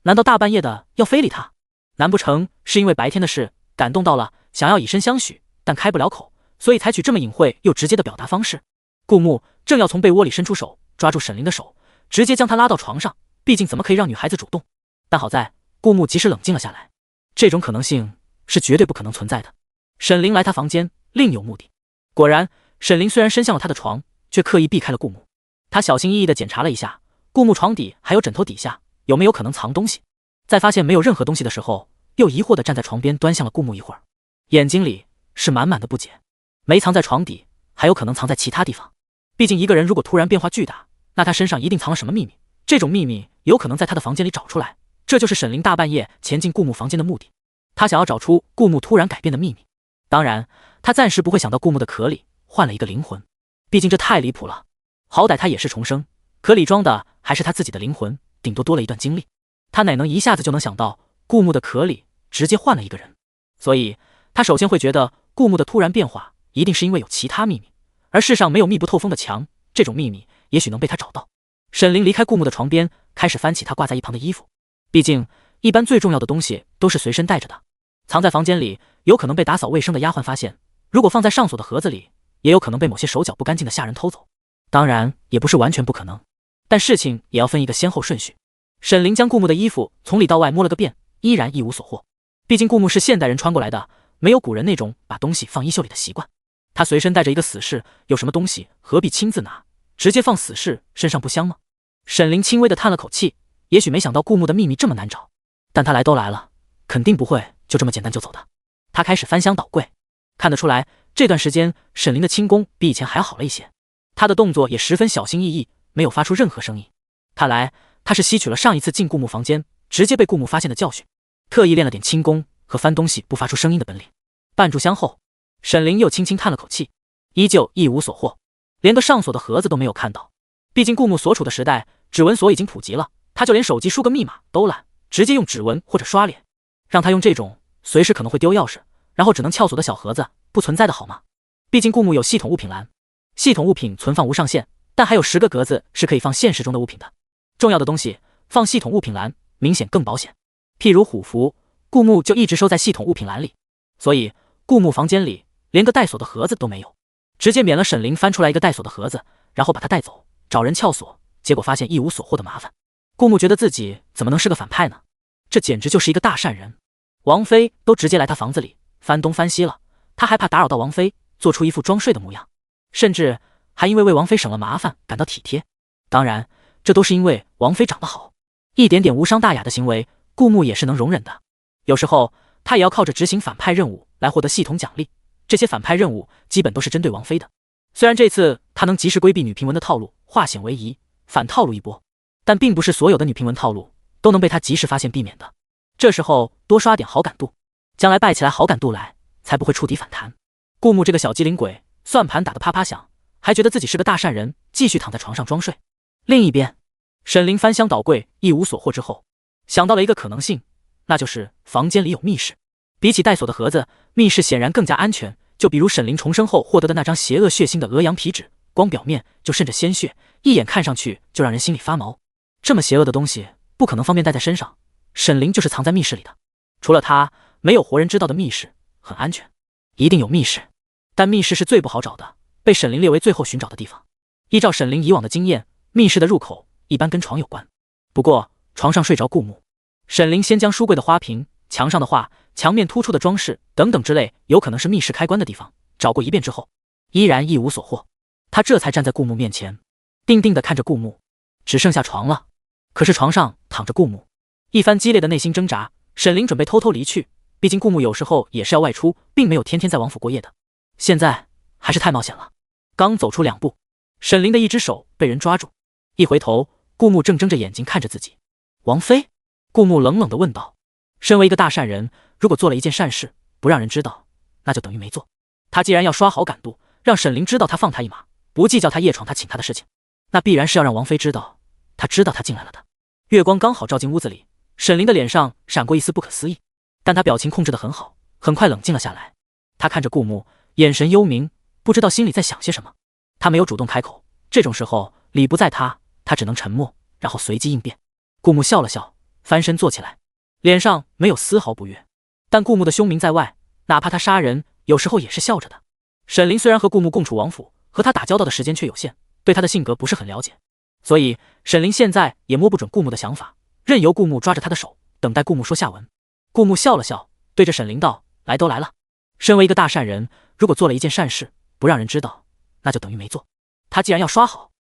难道大半夜的要非礼他？难不成是因为白天的事感动到了，想要以身相许，但开不了口，所以采取这么隐晦又直接的表达方式？顾木正要从被窝里伸出手抓住沈凌的手，直接将他拉到床上，毕竟怎么可以让女孩子主动？但好在顾木及时冷静了下来，这种可能性是绝对不可能存在的。沈凌来他房间另有目的。果然，沈凌虽然伸向了他的床，却刻意避开了顾木。他小心翼翼地检查了一下顾木床底还有枕头底下有没有可能藏东西，在发现没有任何东西的时候，又疑惑地站在床边端详了顾木一会儿，眼睛里是满满的不解。没藏在床底，还有可能藏在其他地方。毕竟一个人如果突然变化巨大，那他身上一定藏了什么秘密，这种秘密有可能在他的房间里找出来。这就是沈凌大半夜前进顾木房间的目的，他想要找出顾木突然改变的秘密。当然，他暂时不会想到顾木的壳里换了一个灵魂，毕竟这太离谱了。好歹他也是重生，壳里装的还是他自己的灵魂，顶多多了一段经历。他哪能一下子就能想到顾木的壳里直接换了一个人？所以他首先会觉得顾木的突然变化一定是因为有其他秘密，而世上没有密不透风的墙，这种秘密也许能被他找到。沈凌离开顾木的床边，开始翻起他挂在一旁的衣服。毕竟一般最重要的东西都是随身带着的，藏在房间里有可能被打扫卫生的丫鬟发现，如果放在上锁的盒子里，也有可能被某些手脚不干净的下人偷走。当然也不是完全不可能，但事情也要分一个先后顺序。沈凌将顾木的衣服从里到外摸了个遍，依然一无所获。毕竟顾木是现代人穿过来的，没有古人那种把东西放衣袖里的习惯。他随身带着一个死士，有什么东西何必亲自拿，直接放死士身上不香吗？沈凌轻微的叹了口气，也许没想到顾木的秘密这么难找，但他来都来了，肯定不会就这么简单就走的。他开始翻箱倒柜，看得出来这段时间沈凌的轻功比以前还好了一些，他的动作也十分小心翼翼，没有发出任何声音。看来他是吸取了上一次进顾木房间直接被顾木发现的教训，特意练了点轻功和翻东西不发出声音的本领。半炷香后，沈凌又轻轻叹了口气，依旧一无所获，连个上锁的盒子都没有看到。毕竟顾木所处的时代指纹锁已经普及了，他就连手机输个密码都懒，直接用指纹或者刷脸。让他用这种随时可能会丢钥匙，然后只能撬锁的小盒子，不存在的好吗？毕竟顾木有系统物品栏，系统物品存放无上限，但还有10个格子是可以放现实中的物品的。重要的东西放系统物品栏明显更保险，譬如虎符，顾木就一直收在系统物品栏里，所以顾木房间里连个带锁的盒子都没有，直接免了沈凌翻出来一个带锁的盒子，然后把它带走，找人撬锁，结果发现一无所获的麻烦。顾木觉得自己怎么能是个反派呢？这简直就是一个大善人。王妃都直接来他房子里翻东翻西了，他还怕打扰到王妃，做出一副装睡的模样，甚至还因为为王妃省了麻烦感到体贴。当然这都是因为王妃长得好，一点点无伤大雅的行为顾木也是能容忍的。有时候他也要靠着执行反派任务来获得系统奖励，这些反派任务基本都是针对王妃的。虽然这次他能及时规避女评文的套路，化险为夷，反套路一波，但并不是所有的女评文套路都能被他及时发现避免的。这时候多刷点好感度，将来败起来好感度来，才不会触底反弹。顾木这个小机灵鬼，算盘打得啪啪响，还觉得自己是个大善人，继续躺在床上装睡。另一边，沈凌翻箱倒柜一无所获之后，想到了一个可能性，那就是房间里有密室。比起带锁的盒子，密室显然更加安全。就比如沈凌重生后获得的那张邪恶血腥的鹅羊皮纸，光表面就渗着鲜血，一眼看上去就让人心里发毛。这么邪恶的东西不可能方便带在身上，沈凌就是藏在密室里的。除了他，没有活人知道的密室很安全，一定有密室。但密室是最不好找的，被沈凌列为最后寻找的地方。依照沈凌以往的经验，密室的入口一般跟床有关。不过床上睡着顾木，沈凌先将书柜的花瓶、墙上的画、墙面突出的装饰等等之类有可能是密室开关的地方找过一遍之后，依然一无所获。他这才站在顾木面前，定定地看着顾木。只剩下床了，可是床上躺着顾木。一番激烈的内心挣扎，沈凌准备偷偷离去，毕竟顾木有时候也是要外出，并没有天天在王府过夜的。现在还是太冒险了。刚走出2步，沈凌的一只手被人抓住，一回头，顾木正睁着眼睛看着自己。王妃？顾木冷冷地问道。身为一个大善人，如果做了一件善事不让人知道，那就等于没做。他既然要刷好感度，让沈凌知道他放他一马，不计较他夜闯他请他的事情，那必然是要让王妃知道他知道他进来了的。月光刚好照进屋子里，沈凌的脸上闪过一丝不可思议，但他表情控制得很好，很快冷静了下来。他看着顾木，眼神幽冥，不知道心里在想些什么。他没有主动开口，这种时候理不在他，他只能沉默，然后随机应变。顾木笑了笑，翻身坐起来，脸上没有丝毫不悦。但顾木的凶名在外，哪怕他杀人，有时候也是笑着的。沈凌虽然和顾木共处王府，和他打交道的时间却有限，对他的性格不是很了解，所以沈凌现在也摸不准顾木的想法，任由顾木抓着他的手，等待顾木说下文。顾木笑了笑，对着沈凌道：“来都来了。身为一个大善人，如果做了一件善事不让人知道，那就等于没做。他既然要刷好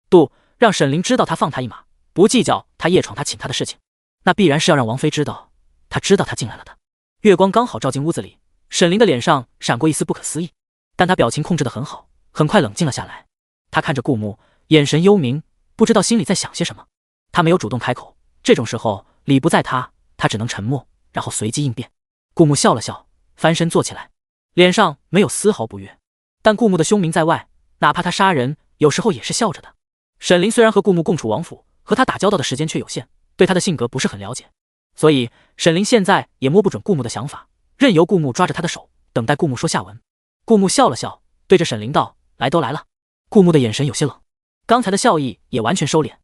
度，让沈凌知道他放他一马，不计较他夜闯他请他的事情，那必然是要让王妃知道他知道他进来了的。”月光刚好照进屋子里，沈凌的脸上闪过一丝不可思议，但他表情控制得很好，很快冷静了下来。他看着顾木，眼神幽冥，不知道心里在想些什么。他没有主动开口，这种时候理不在他，他只能沉默，然后随机应变。顾木笑了笑，翻身坐起来，脸上没有丝毫不悦。但顾木的凶名在外，哪怕他杀人，有时候也是笑着的。沈凌虽然和顾木共处王府，和他打交道的时间却有限，对他的性格不是很了解，所以沈凌现在也摸不准顾木的想法，任由顾木抓着他的手，等待顾木说下文。顾木笑了笑，对着沈凌道：“来都来了。”顾木的眼神有些冷，刚才的笑意也完全收敛。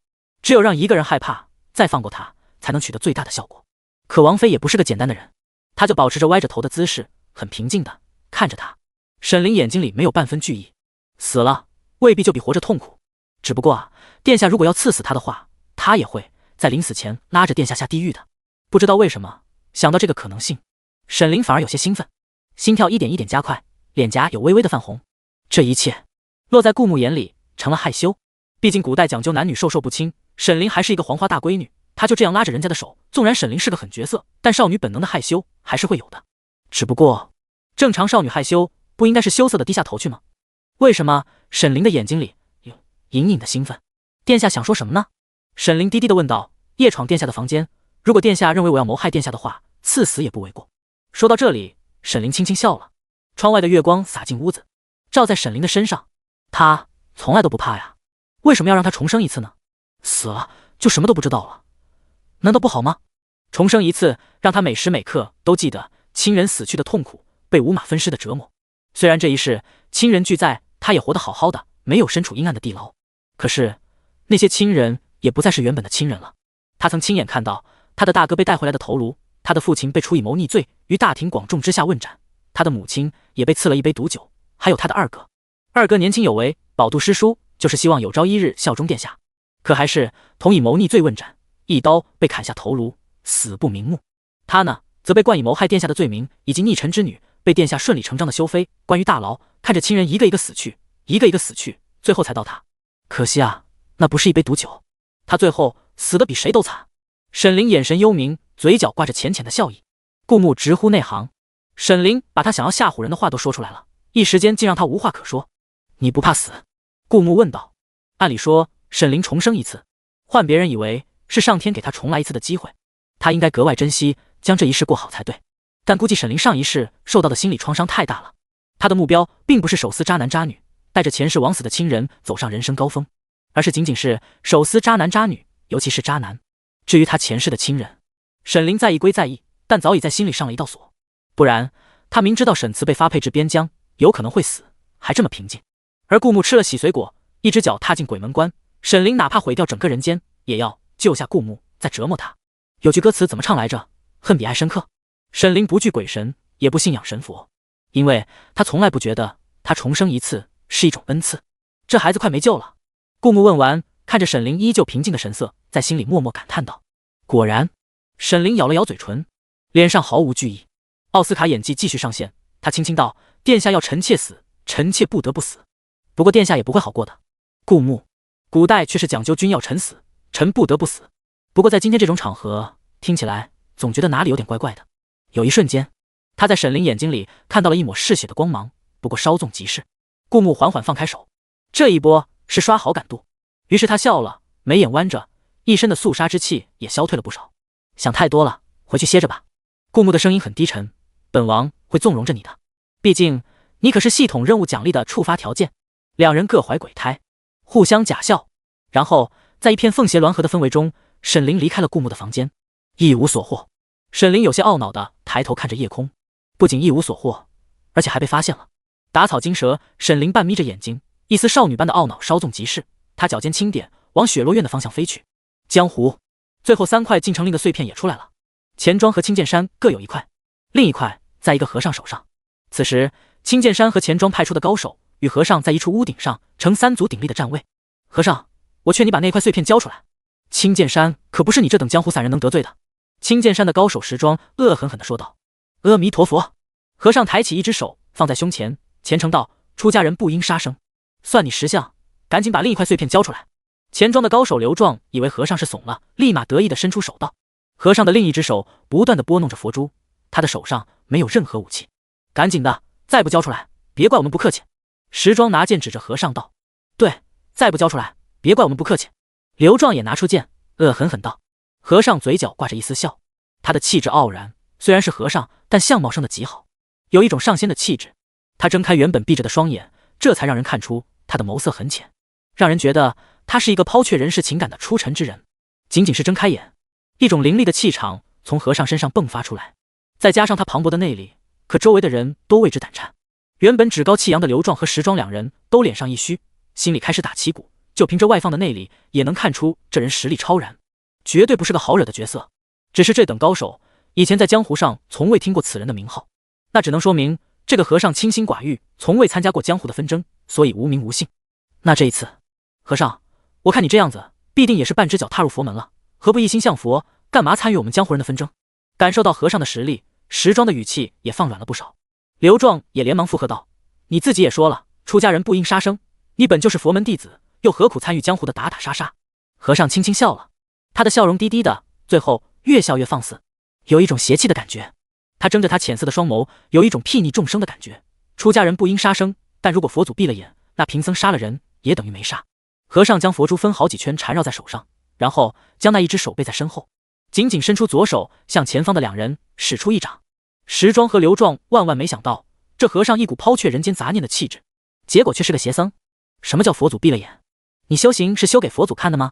只有让一个人害怕，再放过他，才能取得最大的效果。可王妃也不是个简单的人，他就保持着歪着头的姿势，很平静的看着他。沈凌眼睛里没有半分惧意，死了未必就比活着痛苦，只不过啊，殿下如果要刺死他的话，他也会在临死前拉着殿下下地狱的。不知道为什么，想到这个可能性，沈凌反而有些兴奋，心跳一点一点加快，脸颊有微微的泛红。这一切落在顾木眼里成了害羞，毕竟古代讲究男女授受不亲，沈凌还是一个黄花大闺女，她就这样拉着人家的手，纵然沈凌是个狠角色，但少女本能的害羞还是会有的。只不过正常少女害羞不应该是羞涩的低下头去吗？为什么沈凌的眼睛里有隐隐的兴奋？殿下想说什么呢？沈凌低低的问道。夜闯殿下的房间，如果殿下认为我要谋害殿下的话，赐死也不为过。说到这里，沈凌轻轻笑了。窗外的月光洒进屋子，照在沈凌的身上。他从来都不怕呀，为什么要让他重生一次呢？死了就什么都不知道了，难道不好吗？重生一次，让他每时每刻都记得亲人死去的痛苦，被五马分尸的折磨。虽然这一世亲人俱在，他也活得好好的，没有身处阴暗的地牢，可是那些亲人也不再是原本的亲人了。他曾亲眼看到他的大哥被带回来的头颅，他的父亲被处以谋逆罪，于大庭广众之下问斩，他的母亲也被赐了一杯毒酒，还有他的二哥。二哥年轻有为，饱读诗书，就是希望有朝一日效忠殿下，可还是同以谋逆罪问斩，一刀被砍下头颅，死不瞑目。他呢，则被冠以谋害殿下的罪名，以及逆臣之女，被殿下顺理成章的休妃，关于大牢，看着亲人一个一个死去，一个一个死去，最后才到他。可惜啊，那不是一杯毒酒，他最后死得比谁都惨。沈凌眼神幽冥，嘴角挂着浅浅的笑意。顾木直呼内行，沈凌把他想要吓唬人的话都说出来了，一时间竟让他无话可说。你不怕死？顾木问道。按理说沈凌重生一次，换别人以为是上天给他重来一次的机会，他应该格外珍惜，将这一世过好才对。但估计沈凌上一世受到的心理创伤太大了，他的目标并不是手撕渣男渣女，带着前世枉死的亲人走上人生高峰，而是仅仅是手撕渣男渣女，尤其是渣男。至于他前世的亲人，沈凌在意归在意，但早已在心里上了一道锁，不然他明知道沈慈被发配至边疆，有可能会死，还这么平静。而顾木吃了洗髓果，一只脚踏进鬼门关，沈凌哪怕毁掉整个人间，也要救下顾木，再折磨他。有句歌词怎么唱来着？恨比爱深刻。沈凌不惧鬼神，也不信仰神佛，因为他从来不觉得他重生一次是一种恩赐。这孩子快没救了。顾木问完，看着沈凌依旧平静的神色，在心里默默感叹道。果然。沈凌咬了咬嘴唇，脸上毫无惧意。奥斯卡演技继续上线，他轻轻道：殿下要臣妾死，臣妾不得不死，不过殿下也不会好过的。顾木，古代却是讲究君要臣死，臣不得不死，不过在今天这种场合，听起来总觉得哪里有点怪怪的。有一瞬间，他在沈凌眼睛里看到了一抹嗜血的光芒，不过稍纵即逝。顾木缓缓放开手，这一波是刷好感度。于是他笑了，眉眼弯着，一身的肃杀之气也消退了不少。想太多了，回去歇着吧。顾木的声音很低沉，本王会纵容着你的，毕竟你可是系统任务奖励的触发条件。两人各怀鬼胎，互相假笑，然后在一片凤偕鸾合的氛围中，沈凌离开了顾木的房间，一无所获。沈凌有些懊恼地抬头看着夜空，不仅一无所获，而且还被发现了。打草惊蛇，沈凌半眯着眼睛，一丝少女般的懊恼稍纵即逝，她脚尖轻点，往雪落院的方向飞去。江湖。最后3块进城令的碎片也出来了，钱庄和青剑山各有1块，另一块在一个和尚手上。此时青剑山和钱庄派出的高手与和尚在一处屋顶上呈3组鼎立的站位。和尚，我劝你把那块碎片交出来，青剑山可不是你这等江湖散人能得罪的。青剑山的高手时装恶狠狠地说道。阿弥陀佛。和尚抬起一只手放在胸前，虔诚道：出家人不应杀生，算你识相，赶紧把另一块碎片交出来。钱庄的高手刘壮以为和尚是怂了，立马得意地伸出手道。和尚的另一只手不断地拨弄着佛珠，他的手上没有任何武器。赶紧的，再不交出来，别怪我们不客气。石庄拿剑指着和尚道：“对，再不交出来，别怪我们不客气。”刘壮也拿出剑，恶狠狠道。和尚嘴角挂着一丝笑，他的气质傲然，虽然是和尚，但相貌生得极好，有一种上仙的气质。他睁开原本闭着的双眼，这才让人看出他的眸色很浅，让人觉得他是一个抛却人世情感的出尘之人。仅仅是睁开眼，一种凌厉的气场从和尚身上迸发出来，再加上他磅礴的内力，可周围的人都为之胆颤。原本趾高气扬的刘壮和石庄两人都脸上一虚，心里开始打旗鼓，就凭着外放的内力，也能看出这人实力超然，绝对不是个好惹的角色。只是这等高手，以前在江湖上从未听过此人的名号，那只能说明这个和尚清心寡欲，从未参加过江湖的纷争，所以无名无姓。那这一次，和尚，我看你这样子，必定也是半只脚踏入佛门了，何不一心向佛，干嘛参与我们江湖人的纷争？感受到和尚的实力，石庄的语气也放软了不少。刘壮也连忙附和道：“你自己也说了，出家人不应杀生，你本就是佛门弟子，又何苦参与江湖的打打杀杀？”和尚轻轻笑了，他的笑容低低的，最后越笑越放肆，有一种邪气的感觉。他睁着他浅色的双眸，有一种睥睨众生的感觉。出家人不应杀生，但如果佛祖闭了眼，那贫僧杀了人也等于没杀。和尚将佛珠分好几圈缠绕在手上，然后将那一只手背在身后，紧紧伸出左手，向前方的两人使出一掌。石庄和刘壮万万没想到，这和尚一股抛却人间杂念的气质，结果却是个邪僧。什么叫佛祖闭了眼？你修行是修给佛祖看的吗？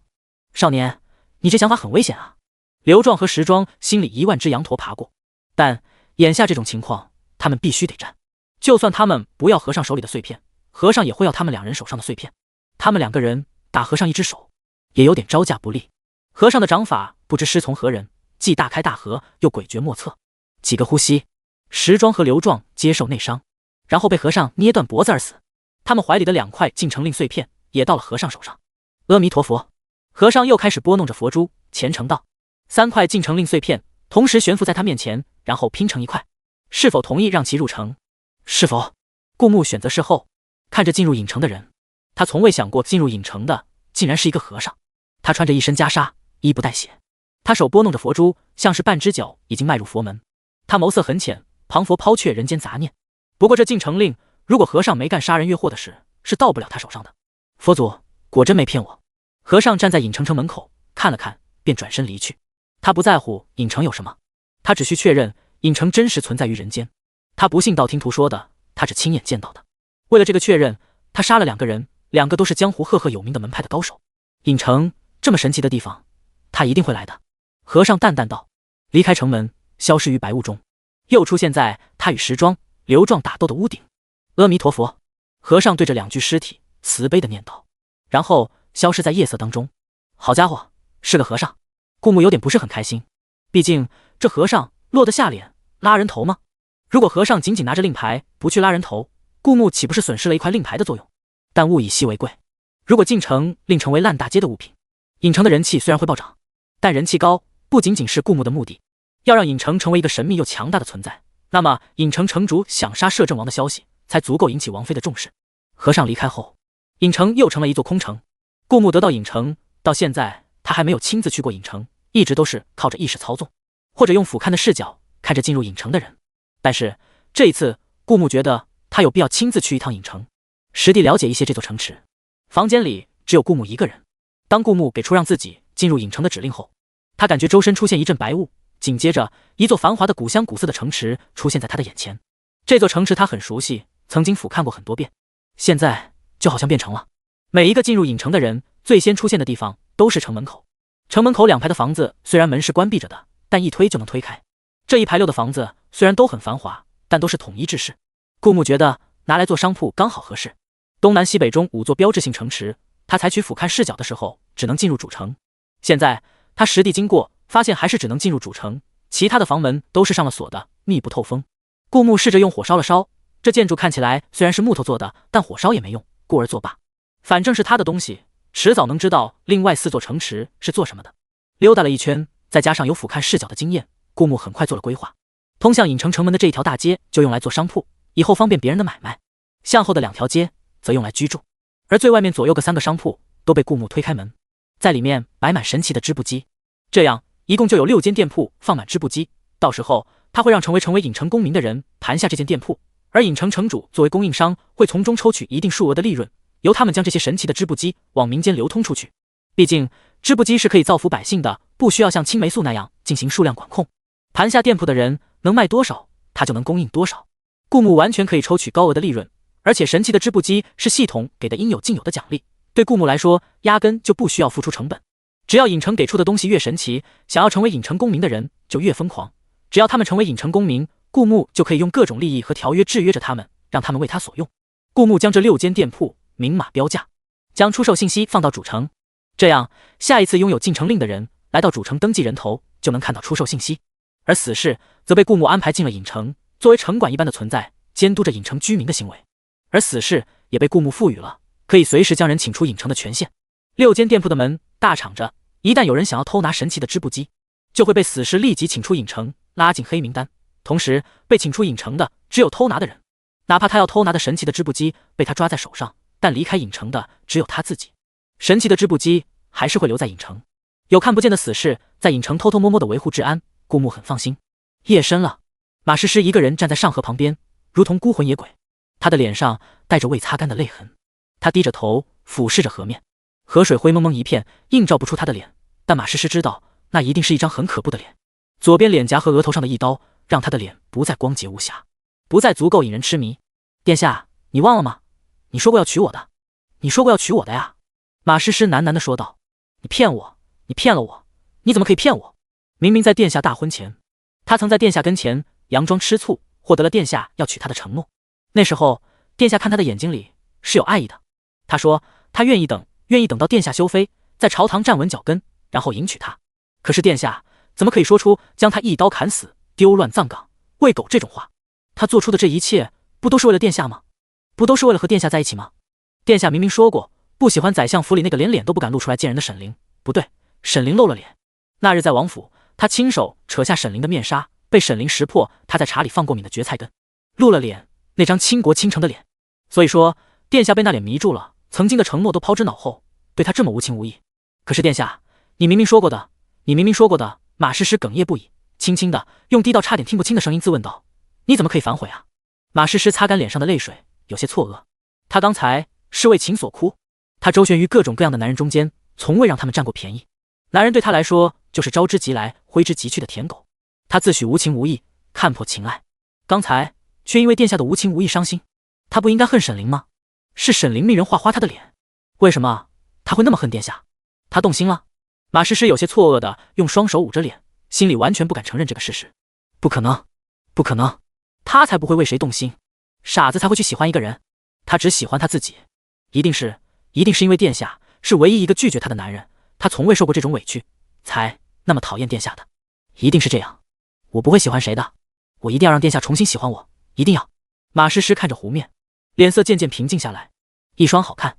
少年，你这想法很危险啊！刘壮和石庄心里1万只羊驼爬过，但眼下这种情况，他们必须得战。就算他们不要和尚手里的碎片，和尚也会要他们两人手上的碎片。他们两个人打和尚一只手，也有点招架不利。和尚的掌法不知师从何人，既大开大合，又诡谲莫测。几个呼吸，石庄和刘壮接受内伤，然后被和尚捏断脖子而死。他们怀里的2块净成令碎片也到了和尚手上。阿弥陀佛！和尚又开始拨弄着佛珠，虔诚道：“3块净成令碎片同时悬浮在他面前，然后拼成一块，是否同意让其入城？”是否？顾木选择事后，看着进入影城的人，他从未想过进入影城的竟然是一个和尚。他穿着一身袈裟，衣不带血，他手拨弄着佛珠，像是半只脚已经迈入佛门。他眸色很浅，庞佛抛却人间杂念。不过这净成令，如果和尚没干杀人越货的事，是到不了他手上的。佛祖果真没骗我。和尚站在影城城门口看了看，便转身离去。他不在乎影城有什么，他只需确认影城真实存在于人间。他不信道听途说的，他只亲眼见到的。为了这个确认，他杀了2个人，2个都是江湖赫赫有名的门派的高手。影城这么神奇的地方，他一定会来的。和尚淡淡道，离开城门，消失于白雾中，又出现在他与石庄、刘壮打斗的屋顶。阿弥陀佛！和尚对着2具尸体慈悲的念叨，然后消失在夜色当中。好家伙，是个和尚！顾木有点不是很开心，毕竟这和尚落得下脸拉人头吗？如果和尚仅仅拿着令牌不去拉人头，顾木岂不是损失了一块令牌的作用？但物以稀为贵，如果进城令成为烂大街的物品，影城的人气虽然会暴涨，但人气高不仅仅是顾木的目的。要让影城成为一个神秘又强大的存在，那么影城城主想杀摄政王的消息才足够引起王妃的重视。和尚离开后，影城又成了一座空城。顾木得到影城，到现在他还没有亲自去过影城，一直都是靠着意识操纵，或者用俯瞰的视角看着进入影城的人。但是这一次，顾木觉得他有必要亲自去一趟影城，实地了解一些这座城池。房间里只有顾木一个人。当顾木给出让自己进入影城的指令后，他感觉周身出现一阵白雾，紧接着一座繁华的古香古色的城池出现在他的眼前。这座城池他很熟悉，曾经俯瞰过很多遍，现在就好像变成了。每一个进入影城的人最先出现的地方都是城门口。城门口2排的房子虽然门是关闭着的，但一推就能推开。这1排6的房子虽然都很繁华，但都是统一制式。顾木觉得拿来做商铺刚好合适。东南西北中5座标志性城池，他采取俯瞰视角的时候只能进入主城。现在他实地经过，发现还是只能进入主城，其他的房门都是上了锁的，密不透风。顾木试着用火烧了烧，这建筑看起来虽然是木头做的，但火烧也没用，故而作罢。反正是他的东西，迟早能知道另外4座城池是做什么的。溜达了一圈，再加上有俯瞰视角的经验，顾木很快做了规划。通向影城城门的这一条大街就用来做商铺，以后方便别人的买卖；向后的2条街则用来居住。而最外面左右各3个商铺都被顾木推开门，在里面摆满神奇的织布机。这样一共就有6间店铺放满织布机，到时候他会让成为影城公民的人盘下这间店铺，而影城城主作为供应商，会从中抽取一定数额的利润，由他们将这些神奇的织布机往民间流通出去。毕竟织布机是可以造福百姓的，不需要像青霉素那样进行数量管控。盘下店铺的人能卖多少，他就能供应多少。顾木完全可以抽取高额的利润，而且神奇的织布机是系统给的应有尽有的奖励，对顾木来说压根就不需要付出成本。只要影城给出的东西越神奇，想要成为影城公民的人就越疯狂。只要他们成为影城公民，顾木就可以用各种利益和条约制约着他们，让他们为他所用。顾木将这6间店铺明码标价，将出售信息放到主城，这样下一次拥有进城令的人来到主城登记人头就能看到出售信息。而死士则被顾木安排进了影城，作为城管一般的存在，监督着影城居民的行为。而死士也被顾木赋予了可以随时将人请出影城的权限。6间店铺的门大敞着，一旦有人想要偷拿神奇的织布机，就会被死士立即请出影城，拉进黑名单。同时被请出影城的只有偷拿的人，哪怕他要偷拿的神奇的织布机被他抓在手上，但离开影城的只有他自己。神奇的织布机还是会留在影城，有看不见的死士在影城偷偷摸摸的维护治安，顾木很放心。夜深了，马诗诗一个人站在上河旁边，如同孤魂野鬼，他的脸上带着未擦干的泪痕。他低着头俯视着河面，河水灰蒙蒙一片，映照不出他的脸，但马诗诗知道那一定是一张很可怖的脸。左边脸颊和额头上的一刀让他的脸不再光洁无瑕，不再足够引人痴迷。殿下，你忘了吗？你说过要娶我的，你说过要娶我的呀。马诗诗喃喃地说道。你骗我，你骗了我，你怎么可以骗我？明明在殿下大婚前，他曾在殿下跟前佯装吃醋，获得了殿下要娶她的承诺。那时候殿下看他的眼睛里是有爱意的，他说他愿意等到殿下休妃，在朝堂站稳脚跟，然后迎娶她。可是殿下怎么可以说出将他一刀砍死、丢乱葬岗、喂狗这种话？他做出的这一切不都是为了殿下吗？不都是为了和殿下在一起吗？殿下明明说过不喜欢宰相府里那个连脸都不敢露出来见人的沈凌，不对，沈凌露了脸。那日在王府，他亲手扯下沈凌的面纱，被沈凌识破他在茶里放过敏的蕨菜根，露了脸，那张倾国倾城的脸。所以说殿下被那脸迷住了，曾经的承诺都抛之脑后，对他这么无情无义。可是殿下，你明明说过的，马诗诗哽咽不已，轻轻的用低到差点听不清的声音自问道：你怎么可以反悔啊？马诗诗擦干脸上的泪水，有些错愕。她刚才是为情所哭，她周旋于各种各样的男人中间，从未让他们占过便宜。男人对她来说就是招之即来挥之即去的舔狗，她自诩无情无义，看破情爱，刚才却因为殿下的无情无义伤心。她不应该恨沈凌吗？是沈凌命人画花她的脸，为什么她会那么恨殿下？她动心了？马诗诗有些错愕的用双手捂着脸，心里完全不敢承认这个事实。不可能，不可能，她才不会为谁动心，傻子才会去喜欢一个人，她只喜欢她自己。一定是因为殿下是唯一一个拒绝她的男人，她从未受过这种委屈，才那么讨厌殿下的。一定是这样，我不会喜欢谁的，我一定要让殿下重新喜欢我，一定要。马诗诗看着湖面，脸色渐渐平静下来，一双好看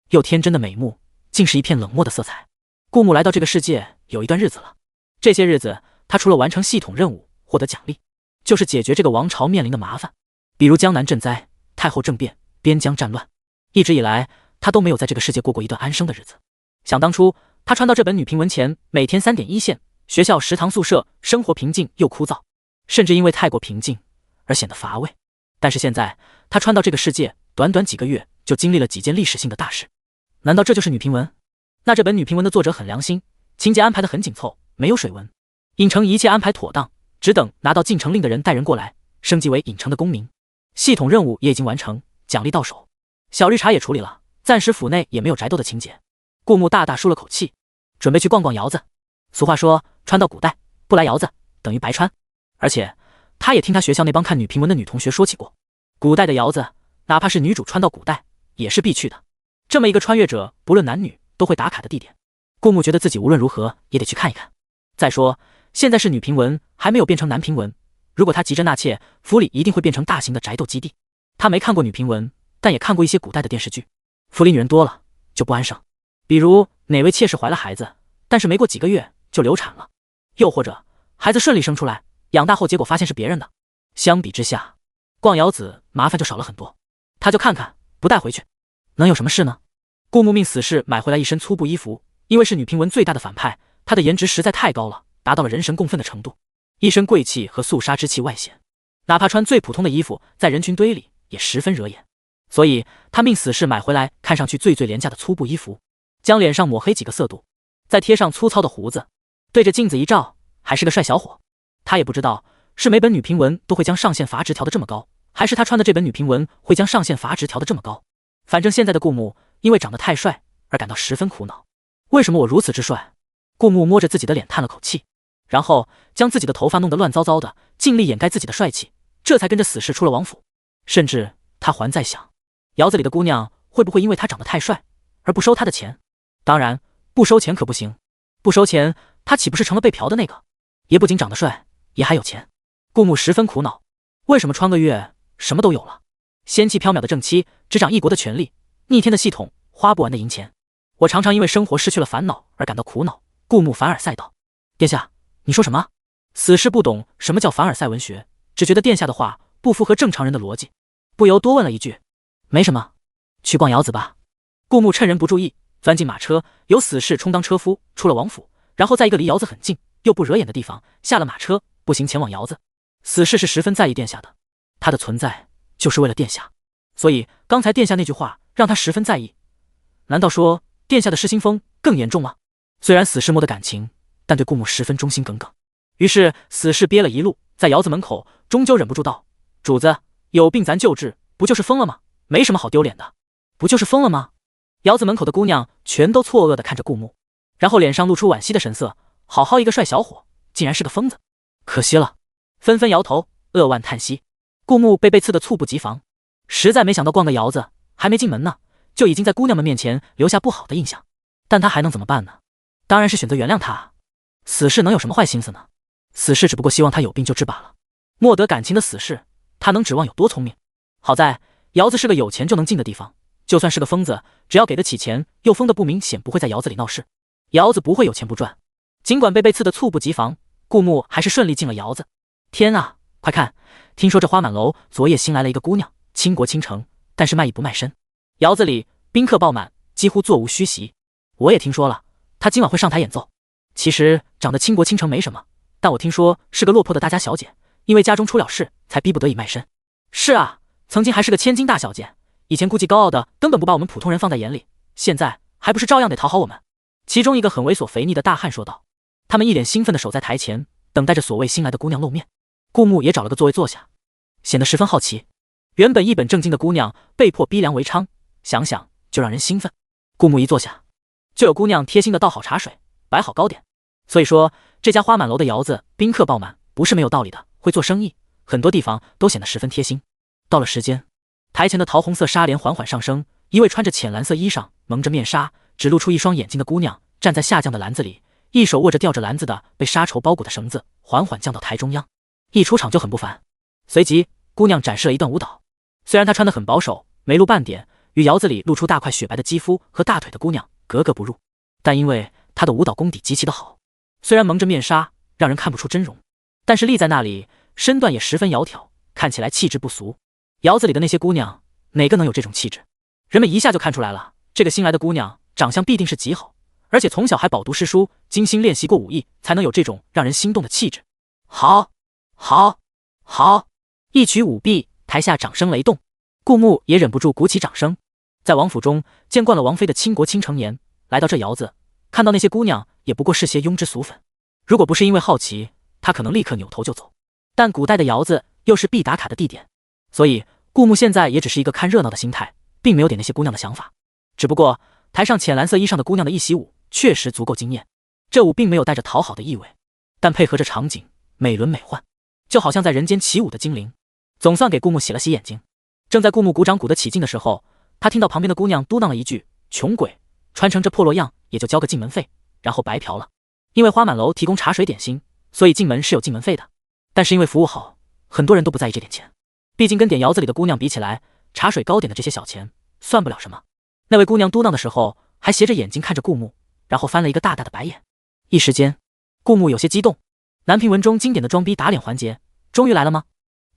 又天真的美目，竟是一片冷漠的色彩。顾木来到这个世界有一段日子了，这些日子他除了完成系统任务获得奖励，就是解决这个王朝面临的麻烦，比如江南赈灾、太后政变、边疆战乱。一直以来他都没有在这个世界过过一段安生的日子。想当初他穿到这本女评文前，每天3点1线，学校食堂宿舍生活平静又枯燥，甚至因为太过平静而显得乏味。但是现在他穿到这个世界，短短几个月就经历了几件历史性的大事。难道这就是女评文？那这本女评文的作者很良心，情节安排得很紧凑，没有水文。影城一切安排妥当，只等拿到进城令的人带人过来，升级为影城的公民。系统任务也已经完成，奖励到手，小绿茶也处理了，暂时府内也没有宅斗的情节。顾木大大舒了口气，准备去逛逛窑子。俗话说，穿到古代不来窑子等于白穿。而且他也听他学校那帮看女评文的女同学说起过，古代的窑子哪怕是女主穿到古代也是必去的，这么一个穿越者不论男女都会打卡的地点。顾木觉得自己无论如何也得去看一看。再说现在是女评文，还没有变成男评文，如果他急着纳妾，府里一定会变成大型的宅斗基地。他没看过女评文，但也看过一些古代的电视剧，府里女人多了就不安生，比如哪位妾室怀了孩子，但是没过几个月就流产了，又或者孩子顺利生出来，养大后结果发现是别人的。相比之下，逛窑子麻烦就少了很多。他就看看，不带回去能有什么事呢？顾木命死士买回来一身粗布衣服，因为是女评文最大的反派，她的颜值实在太高了，达到了人神共愤的程度，一身贵气和肃杀之气外显。哪怕穿最普通的衣服，在人群堆里也十分惹眼。所以他命死士买回来看上去最廉价的粗布衣服，将脸上抹黑几个色度，再贴上粗糙的胡子，对着镜子一照，还是个帅小伙。他也不知道是每本女评文都会将上限阀值调得这么高，还是他穿的这本女评文会将上限阀值调得这么高。反正现在的顾木因为长得太帅而感到十分苦恼。为什么我如此之帅？顾木摸着自己的脸叹了口气，然后将自己的头发弄得乱糟糟的，尽力掩盖自己的帅气，这才跟着死士出了王府。甚至他还在想，窑子里的姑娘会不会因为他长得太帅而不收他的钱？当然不收钱可不行，不收钱他岂不是成了被嫖的那个？也不仅长得帅，也还有钱。顾木十分苦恼，为什么穿个月什么都有了？仙气飘渺的正妻，执掌一国的权力，逆天的系统，花不完的银钱。我常常因为生活失去了烦恼而感到苦恼。顾木凡尔赛道：殿下，你说什么？死士不懂什么叫凡尔赛文学，只觉得殿下的话不符合正常人的逻辑，不由多问了一句：没什么，去逛窑子吧。顾木趁人不注意钻进马车，由死士充当车夫，出了王府，然后在一个离窑子很近又不惹眼的地方下了马车，步行前往窑子。死士是十分在意殿下的，他的存在就是为了殿下，所以刚才殿下那句话让他十分在意。难道说殿下的失心疯更严重吗？虽然死士摸的感情，但对顾木十分忠心耿耿。于是死士憋了一路，在窑子门口终究忍不住道：主子，有病咱救治，不就是疯了吗？没什么好丢脸的，不就是疯了吗？窑子门口的姑娘全都错愕地看着顾木，然后脸上露出惋惜的神色。好好一个帅小伙，竟然是个疯子，可惜了。纷纷摇头，扼腕叹息。顾木被刺得猝不及防，实在没想到逛个窑子还没进门呢，就已经在姑娘们面前留下不好的印象。但他还能怎么办呢？当然是选择原谅他。死士能有什么坏心思呢？死士只不过希望他有病就治罢了。莫得感情的死士，他能指望有多聪明？好在窑子是个有钱就能进的地方，就算是个疯子，只要给得起钱，又疯得不明显，不会在窑子里闹事。窑子不会有钱不赚。尽管被刺得猝不及防，顾木还是顺利进了窑子。天啊，快看，听说这花满楼昨夜新来了一个姑娘，倾国倾城，但是卖艺不卖身。窑子里宾客爆满，几乎座无虚席。我也听说了，她今晚会上台演奏。其实长得倾国倾城没什么，但我听说是个落魄的大家小姐，因为家中出了事，才逼不得已卖身。是啊，曾经还是个千金大小姐，以前孤寂高傲的根本不把我们普通人放在眼里，现在还不是照样得讨好我们。其中一个很猥琐肥腻的大汉说道。他们一脸兴奋地守在台前，等待着所谓新来的姑娘露面。顾木也找了个座位坐下，显得十分好奇。原本一本正经的姑娘被迫逼良为娼，想想就让人兴奋。顾木一坐下，就有姑娘贴心地倒好茶水，摆好糕点。所以说这家花满楼的窑子宾客爆满不是没有道理的，会做生意，很多地方都显得十分贴心。到了时间，台前的桃红色纱帘缓缓上升，一位穿着浅蓝色衣裳，蒙着面纱，只露出一双眼睛的姑娘站在下降的篮子里，一手握着吊着篮子的被纱绸包裹的绳子，缓缓降到台中央。一出场就很不凡。随即姑娘展示了一段舞蹈，虽然她穿得很保守，没露半点，与窑子里露出大块雪白的肌肤和大腿的姑娘格格不入，但因为她的舞蹈功底极其的好，虽然蒙着面纱让人看不出真容，但是立在那里身段也十分窈窕，看起来气质不俗。窑子里的那些姑娘哪个能有这种气质？人们一下就看出来了，这个新来的姑娘长相必定是极好，而且从小还饱读诗书，精心练习过武艺，才能有这种让人心动的气质。好，好，好！一曲舞毕，台下掌声雷动，顾木也忍不住鼓起掌声。在王府中见惯了王妃的倾国倾城颜，来到这窑子，看到那些姑娘也不过是些庸脂俗粉。如果不是因为好奇，他可能立刻扭头就走。但古代的窑子又是必打卡的地点，所以顾木现在也只是一个看热闹的心态，并没有点那些姑娘的想法。只不过台上浅蓝色衣裳的姑娘的一袭舞确实足够惊艳，这舞并没有带着讨好的意味，但配合着场景美轮美奂，就好像在人间起舞的精灵，总算给顾木洗了洗眼睛。正在顾木鼓掌鼓得起劲的时候，他听到旁边的姑娘嘟囔了一句：穷鬼，穿成这破落样也就交个进门费，然后白嫖了。因为花满楼提供茶水点心，所以进门是有进门费的，但是因为服务好，很多人都不在意这点钱，毕竟跟点窑子里的姑娘比起来，茶水糕点的这些小钱算不了什么。那位姑娘嘟囔的时候还斜着眼睛看着顾木，然后翻了一个大大的白眼。一时间顾木有些激动，南屏文中经典的装逼打脸环节终于来了吗？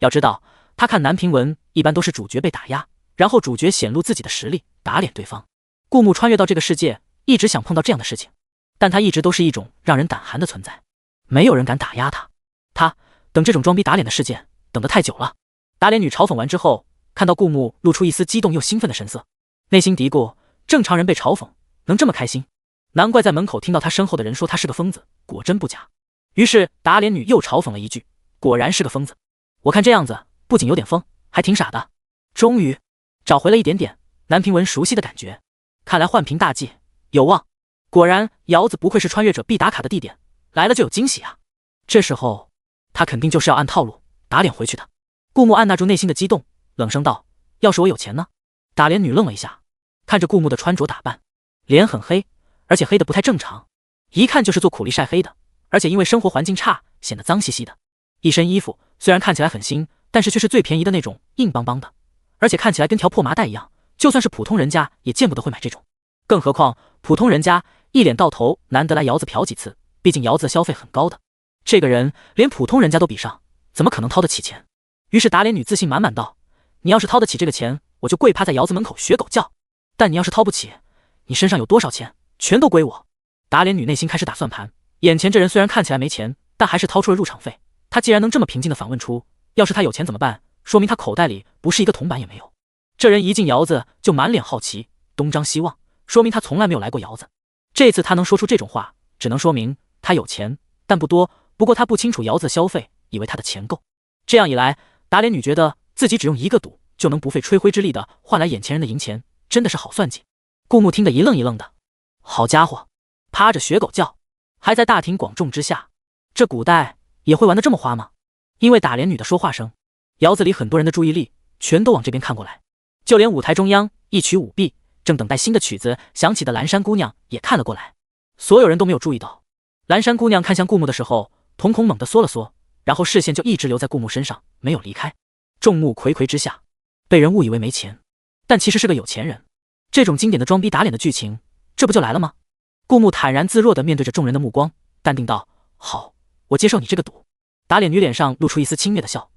要知道他看南屏文一般都是主角被打压，然后主角显露自己的实力打脸对方。顾木穿越到这个世界，一直想碰到这样的事情，但他一直都是一种让人胆寒的存在，没有人敢打压他。他等这种装逼打脸的事件等得太久了。打脸女嘲讽完之后，看到顾木露出一丝激动又兴奋的神色，内心嘀咕：正常人被嘲讽能这么开心？难怪在门口听到他身后的人说他是个疯子，果真不假。于是打脸女又嘲讽了一句：果然是个疯子。我看这样子不仅有点疯，还挺傻的。终于找回了一点点南平文熟悉的感觉，看来换凭大计有望。果然窑子不愧是穿越者必打卡的地点，来了就有惊喜啊。这时候他肯定就是要按套路打脸回去的。顾木按捺住内心的激动，冷声道：要是我有钱呢？打脸女愣了一下，看着顾木的穿着打扮，脸很黑，而且黑的不太正常，一看就是做苦力晒黑的，而且因为生活环境差显得脏兮兮的。一身衣服虽然看起来很新，但是却是最便宜的那种，硬邦邦的，而且看起来跟条破麻袋一样，就算是普通人家也见不得会买这种。更何况普通人家一脸到头难得来窑子嫖几次，毕竟窑子的消费很高的，这个人连普通人家都比上，怎么可能掏得起钱？于是打脸女自信满满道：你要是掏得起这个钱，我就跪趴在窑子门口学狗叫，但你要是掏不起，你身上有多少钱全都归我。打脸女内心开始打算盘，眼前这人虽然看起来没钱，但还是掏出了入场费。他既然能这么平静地反问出要是他有钱怎么办，说明他口袋里不是一个铜板也没有。这人一进窑子就满脸好奇，东张西望，说明他从来没有来过窑子。这次他能说出这种话，只能说明他有钱，但不多。不过他不清楚窑子消费，以为他的钱够。这样一来，打脸女觉得自己只用一个赌就能不费吹灰之力的换来眼前人的银钱，真的是好算计。顾木听得一愣一愣的，好家伙，趴着学狗叫，还在大庭广众之下，这古代也会玩得这么花吗？因为打脸女的说话声，窑子里很多人的注意力全都往这边看过来，就连舞台中央一曲舞毕，正等待新的曲子响起的蓝山姑娘也看了过来。所有人都没有注意到，蓝山姑娘看向顾木的时候，瞳孔猛地缩了缩，然后视线就一直留在顾木身上，没有离开。众目睽睽之下，被人误以为没钱，但其实是个有钱人。这种经典的装逼打脸的剧情，这不就来了吗？顾木坦然自若地面对着众人的目光，淡定道：好，我接受你这个赌。打脸女脸上露出一丝轻蔑的笑，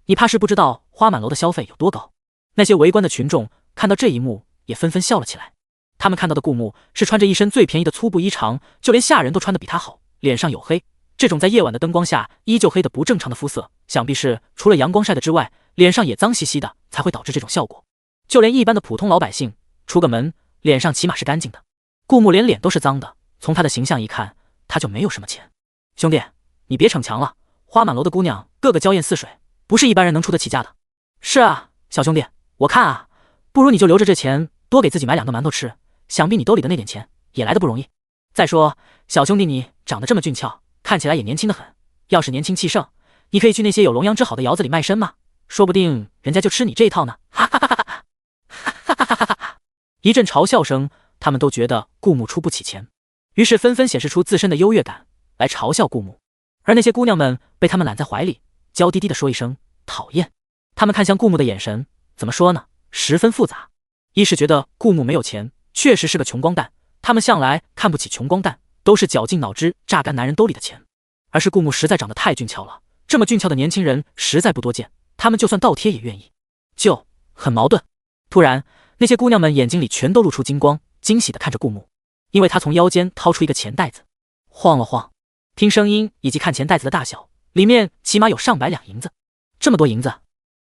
你怕是不知道花满楼的消费有多高。那些围观的群众看到这一幕也纷纷笑了起来。他们看到的顾木是穿着一身最便宜的粗布衣裳，就连下人都穿得比他好，脸上黝黑，这种在夜晚的灯光下依旧黑的不正常的肤色，想必是除了阳光晒的之外，脸上也脏兮兮的，才会导致这种效果。就连一般的普通老百姓出个门，脸上起码是干净的，顾木连脸都是脏的，从他的形象一看，他就没有什么钱。兄弟，你别逞强了，花满楼的姑娘个个娇艳似水，不是一般人能出得起价的。是啊，小兄弟，我看啊，不如你就留着这钱，多给自己买2顿馒头吃，想必你兜里的那点钱也来得不容易。再说小兄弟你长得这么俊俏，看起来也年轻得很，要是年轻气盛，你可以去那些有龙阳之好的窑子里卖身嘛，说不定人家就吃你这一套呢。哈哈哈哈哈哈哈哈哈！一阵嘲笑声，他们都觉得顾木出不起钱，于是纷纷显示出自身的优越感来嘲笑顾木。而那些姑娘们被他们揽在怀里，娇滴滴地说一声讨厌。他们看向顾木的眼神，怎么说呢，十分复杂。一是觉得顾木没有钱，确实是个穷光蛋，他们向来看不起穷光蛋，都是绞尽脑汁榨干男人兜里的钱。而是顾木实在长得太俊俏了，这么俊俏的年轻人实在不多见，他们就算倒贴也愿意，就很矛盾。突然那些姑娘们眼睛里全都露出金光，惊喜地看着顾木，因为他从腰间掏出一个钱袋子，晃了晃，听声音以及看钱袋子的大小，里面起码有上百两银子。这么多银子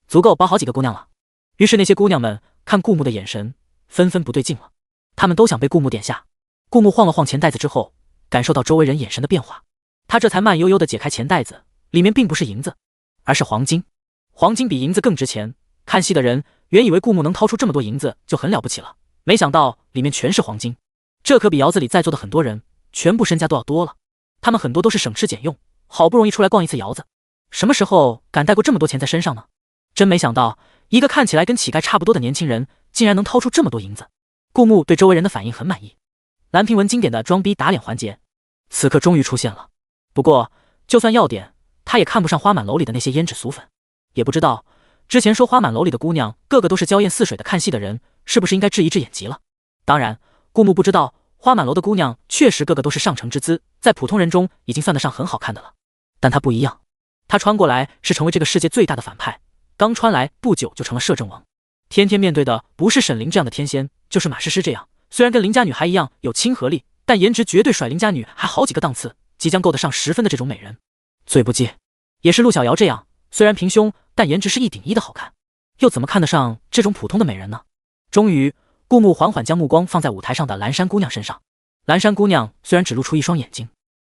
足够包好几个姑娘了。于是那些姑娘们看顾木的眼神纷纷不对劲了，她们都想被顾木点下。顾木晃了晃钱袋子之后，感受到周围人眼神的变化，他这才慢悠悠地解开钱袋子，里面并不是银子，而是黄金。黄金比银子更值钱，看戏的人原以为顾木能掏出这么多银子就很了不起了，没想到里面全是黄金，这可比窑子里在座的很多人全部身家都要多了。他们很多都是省吃俭用，好不容易出来逛一次窑子，什么时候敢带过这么多钱在身上呢？真没想到一个看起来跟乞丐差不多的年轻人竟然能掏出这么多银子。顾木对周围人的反应很满意。蓝平文经典的装逼打脸环节此刻终于出现了，不过就算要点，他也看不上花满楼里的那些胭脂俗粉。也不知道之前说花满楼里的姑娘个个都是娇艳似水的看戏的人是不是应该治一治眼疾了。当然顾木不知道花满楼的姑娘确实个个都是上乘之姿，在普通人中已经算得上很好看的了，但她不一样，她穿过来是成为这个世界最大的反派，刚穿来不久就成了摄政王，天天面对的不是沈凌这样的天仙，就是马诗诗这样虽然跟邻家女孩一样有亲和力，但颜值绝对甩邻家女还好几个档次，即将够得上10分的这种美人。最不济也是陆小瑶这样，虽然平胸但颜值是1顶1的好看，又怎么看得上这种普通的美人呢？终于，顾木缓缓将目光放在舞台上的蓝山姑娘身上。蓝山姑娘虽然只露出一双眼睛，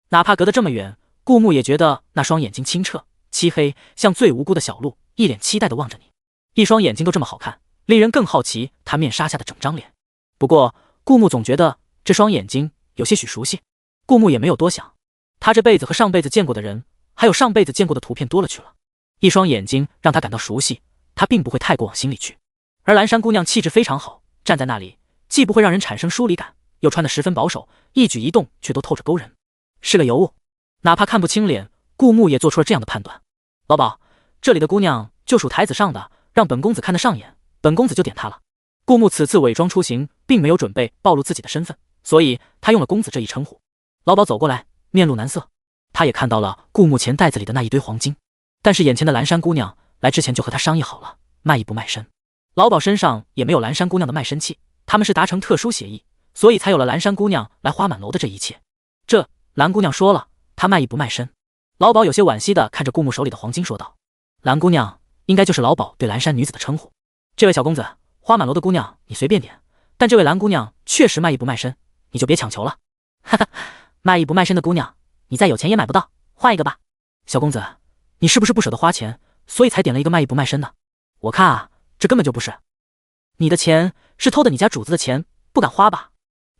哪怕隔得这么远，顾木也觉得那双眼睛清澈漆黑，像最无辜的小鹿，一脸期待地望着你。一双眼睛都这么好看，令人更好奇她面纱下的整张脸。不过，顾木总觉得这双眼睛有些许熟悉。顾木也没有多想，他这辈子和上辈子见过的人，还有上辈子见过的图片多了去了。一双眼睛让他感到熟悉，他并不会太过往心里去。而蓝山姑娘气质非常好，站在那里，既不会让人产生疏离感，又穿得十分保守，一举一动却都透着勾人，是个尤物。哪怕看不清脸，顾木也做出了这样的判断。老鸨，这里的姑娘就属台子上的，让本公子看得上眼，本公子就点她了。顾木此次伪装出行，并没有准备暴露自己的身份，所以他用了公子这一称呼。老鸨走过来，面露难色。他也看到了顾木钱袋子里的那一堆黄金，但是眼前的蓝山姑娘来之前就和他商议好了，卖艺不卖身。老鸨身上也没有蓝山姑娘的卖身契，他们是达成特殊协议，所以才有了蓝山姑娘来花满楼的这一切。这蓝姑娘说了，她卖艺不卖身。老鸨有些惋惜地看着顾木手里的黄金说道：“蓝姑娘应该就是老鸨对蓝山女子的称呼。这位小公子，花满楼的姑娘你随便点，但这位蓝姑娘确实卖艺不卖身，你就别强求了。哈哈，卖艺不卖身的姑娘，你再有钱也买不到，换一个吧。小公子，你是不是不舍得花钱，所以才点了一个卖艺不卖身的？我看啊，这根本就不是。你的钱是偷的你家主子的钱，不敢花吧？”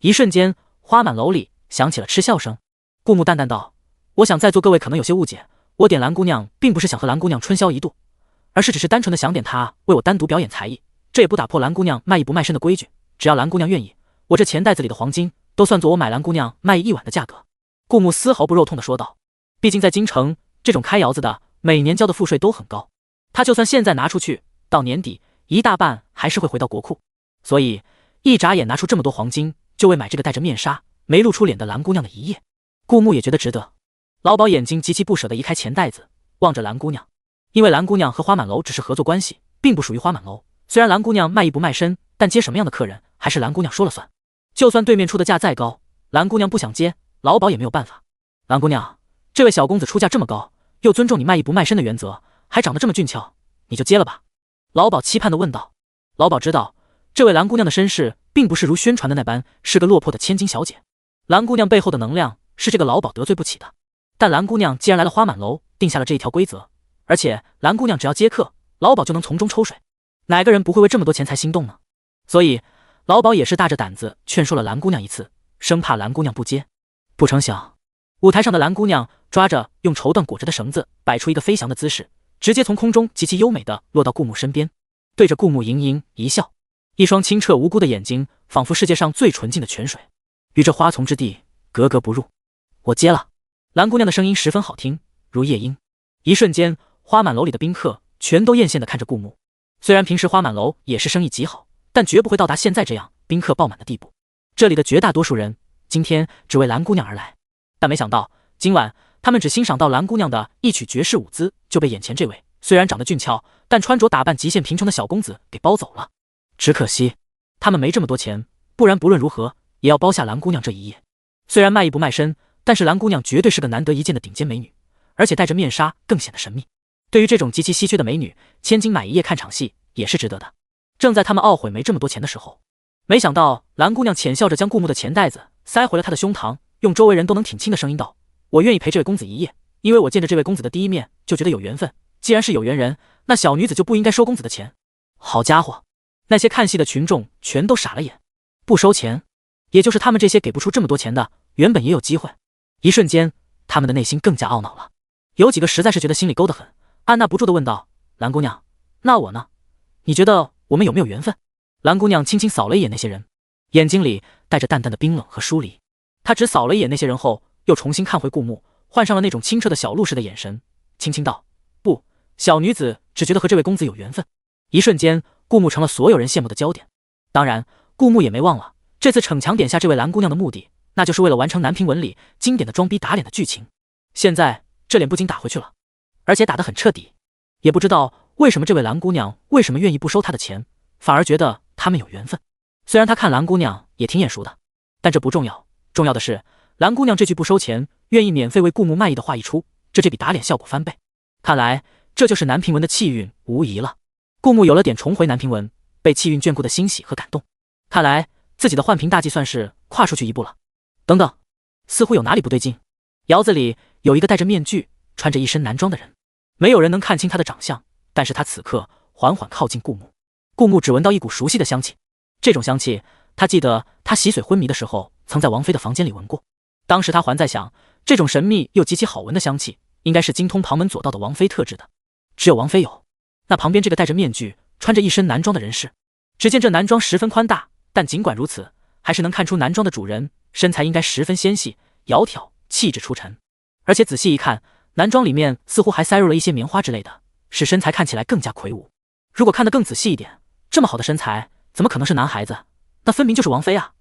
一瞬间，花满楼里响起了嗤笑声。顾木淡淡道：“我想在座各位可能有些误解，我点蓝姑娘并不是想和蓝姑娘春宵一度，而是只是单纯的想点她为我单独表演才艺，这也不打破蓝姑娘卖艺不卖身的规矩。只要蓝姑娘愿意，我这钱袋子里的黄金都算作我买蓝姑娘卖艺一晚的价格。”顾木丝毫不肉痛地说道：“毕竟在京城，这种开窑子的每年交的赋税都很高，他就算现在拿出去，到年底一大半还是会回到国库，所以一眨眼拿出这么多黄金，就为买这个戴着面纱没露出脸的蓝姑娘的一夜。”顾木也觉得值得。老鸨眼睛极其不舍地移开钱袋子，望着蓝姑娘。因为蓝姑娘和花满楼只是合作关系，并不属于花满楼。虽然蓝姑娘卖艺不卖身，但接什么样的客人还是蓝姑娘说了算。就算对面出的价再高，蓝姑娘不想接，老鸨也没有办法。蓝姑娘，这位小公子出价这么高，又尊重你卖艺不卖身的原则，还长得这么俊俏，你就接了吧。老鸨期盼地问道。老鸨知道，这位蓝姑娘的身世并不是如宣传的那般是个落魄的千金小姐，蓝姑娘背后的能量是这个老鸨得罪不起的。但蓝姑娘既然来了花满楼，定下了这一条规则，而且蓝姑娘只要接客，老鸨就能从中抽水，哪个人不会为这么多钱才心动呢？所以老鸨也是大着胆子劝说了蓝姑娘一次，生怕蓝姑娘不接。不成想，舞台上的蓝姑娘抓着用绸缎裹着的绳子，摆出一个飞翔的姿势，直接从空中极其优美的落到顾木身边，对着顾木盈盈一笑，一双清澈无辜的眼睛仿佛世界上最纯净的泉水，与这花丛之地格格不入。我接了。蓝姑娘的声音十分好听，如夜莺。一瞬间，花满楼里的宾客全都艳羡地看着顾木。虽然平时花满楼也是生意极好，但绝不会到达现在这样宾客爆满的地步。这里的绝大多数人今天只为蓝姑娘而来，但没想到今晚他们只欣赏到蓝姑娘的一曲绝世舞姿，就被眼前这位虽然长得俊俏，但穿着打扮极限贫穷的小公子给包走了。只可惜他们没这么多钱，不然不论如何也要包下蓝姑娘这一夜。虽然卖艺不卖身，但是蓝姑娘绝对是个难得一见的顶尖美女，而且戴着面纱更显得神秘。对于这种极其稀缺的美女，千金买一夜看场戏也是值得的。正在他们懊悔没这么多钱的时候，没想到蓝姑娘浅笑着将顾木的钱袋子塞回了他的胸膛，用周围人都能挺清的声音道：“我愿意陪这位公子一夜，因为我见着这位公子的第一面就觉得有缘分，既然是有缘人，那小女子就不应该收公子的钱。”好家伙，那些看戏的群众全都傻了眼，不收钱，也就是他们这些给不出这么多钱的，原本也有机会。一瞬间，他们的内心更加懊恼了。有几个实在是觉得心里勾得很，按捺不住地问道：“蓝姑娘，那我呢？你觉得我们有没有缘分？”蓝姑娘轻轻扫了一眼那些人，眼睛里带着淡淡的冰冷和疏离。她只扫了一眼那些人后，又重新看回顾木，换上了那种清澈的小鹿似的眼神，轻轻道：“不，小女子只觉得和这位公子有缘分。”一瞬间，顾木成了所有人羡慕的焦点。当然，顾木也没忘了这次逞强点下这位蓝姑娘的目的，那就是为了完成南屏文里经典的装逼打脸的剧情。现在这脸不仅打回去了，而且打得很彻底。也不知道为什么这位蓝姑娘为什么愿意不收他的钱，反而觉得他们有缘分。虽然他看蓝姑娘也挺眼熟的，但这不重要，重要的是蓝姑娘这句不收钱，愿意免费为顾木卖艺的话一出，这比打脸效果翻倍。看来这就是南平文的气运无疑了。顾木有了点重回南平文，被气运眷顾的欣喜和感动。看来自己的幻屏大计算是跨出去一步了。等等，似乎有哪里不对劲。窑子里有一个戴着面具、穿着一身男装的人，没有人能看清他的长相，但是他此刻缓缓靠近顾木。顾木只闻到一股熟悉的香气，这种香气他记得他洗髓昏迷的时候曾在王妃的房间里闻过。当时他还在想，这种神秘又极其好闻的香气应该是精通旁门左道的王妃特制的，只有王妃有。那旁边这个戴着面具、穿着一身男装的人是？只见这男装十分宽大，但尽管如此，还是能看出男装的主人身材应该十分纤细、窈窕，气质出尘。而且仔细一看，男装里面似乎还塞入了一些棉花之类的，使身材看起来更加魁梧。如果看得更仔细一点，这么好的身材怎么可能是男孩子？那分明就是王妃啊！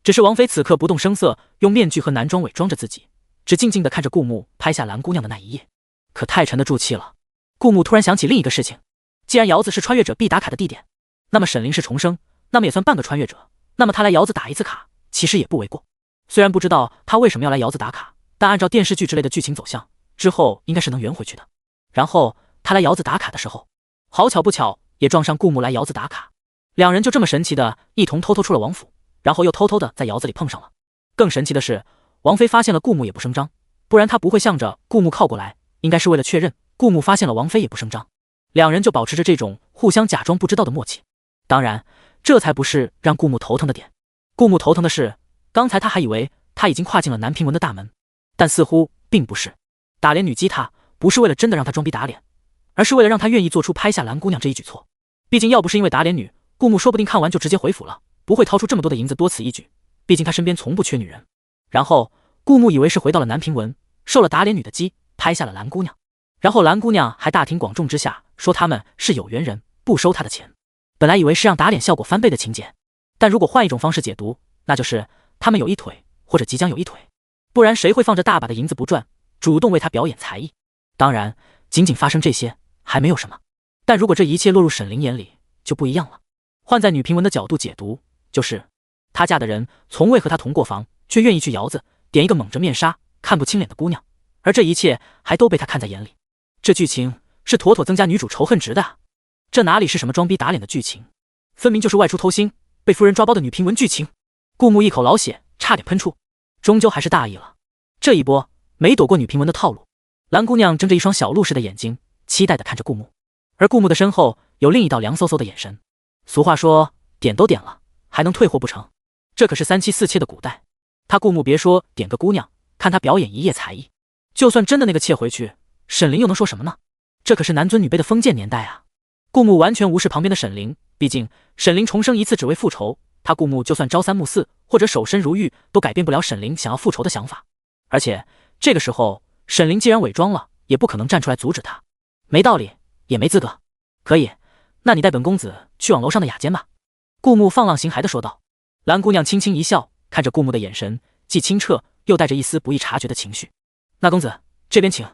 只是王妃此刻不动声色，用面具和男装伪装着自己，只静静地看着顾木拍下蓝姑娘的那一页。可太沉得住气了。顾木突然想起另一个事情，既然窑子是穿越者必打卡的地点，那么沈凌是重生，那么也算半个穿越者，那么他来窑子打一次卡其实也不为过。虽然不知道他为什么要来窑子打卡，但按照电视剧之类的剧情走向，之后应该是能圆回去的。然后他来窑子打卡的时候，好巧不巧也撞上顾木来窑子打卡，两人就这么神奇的一同偷偷出了王府，然后又偷偷的在窑子里碰上了。更神奇的是，王妃发现了顾木也不声张，不然他不会向着顾木靠过来，应该是为了确认顾木发现了王妃也不声张，两人就保持着这种互相假装不知道的默契。当然，这才不是让顾木头疼的点。顾木头疼的是，刚才他还以为他已经跨进了南平文的大门，但似乎并不是。打脸女姬他不是为了真的让他装逼打脸，而是为了让他愿意做出拍下蓝姑娘这一举措。毕竟要不是因为打脸女，顾木说不定看完就直接回府了，不会掏出这么多的银子多此一举，毕竟他身边从不缺女人。然后顾木以为是回到了南平文，受了打脸女的激，拍下了蓝姑娘。然后蓝姑娘还大庭广众之下说他们是有缘人，不收她的钱。本来以为是让打脸效果翻倍的情节，但如果换一种方式解读，那就是他们有一腿，或者即将有一腿，不然谁会放着大把的银子不赚，主动为他表演才艺？当然，仅仅发生这些还没有什么，但如果这一切落入沈凌眼里就不一样了。换在女平文的角度解读，就是她嫁的人从未和她同过房，却愿意去窑子点一个蒙着面纱看不清脸的姑娘，而这一切还都被她看在眼里。这剧情是妥妥增加女主仇恨值的啊！这哪里是什么装逼打脸的剧情，分明就是外出偷腥被夫人抓包的女平文剧情。顾木一口老血差点喷出，终究还是大意了。这一波没躲过女平文的套路。蓝姑娘睁着一双小鹿似的眼睛，期待地看着顾木，而顾木的身后有另一道凉飕飕的眼神。俗话说，点都点了，还能退货不成？这可是3妻4妾的古代，他顾木别说点个姑娘，看他表演一夜才艺，就算真的那个妾回去，沈凌又能说什么呢？这可是男尊女卑的封建年代啊！顾木完全无视旁边的沈凌，毕竟沈凌重生一次只为复仇，他顾木就算朝三暮四或者守身如玉，都改变不了沈凌想要复仇的想法。而且这个时候，沈凌既然伪装了，也不可能站出来阻止他，没道理，也没资格。可以，那你带本公子去往楼上的雅间吧。顾木放浪形骸地说道。蓝姑娘轻轻一笑，看着顾木的眼神既清澈又带着一丝不易察觉的情绪。那公子这边请。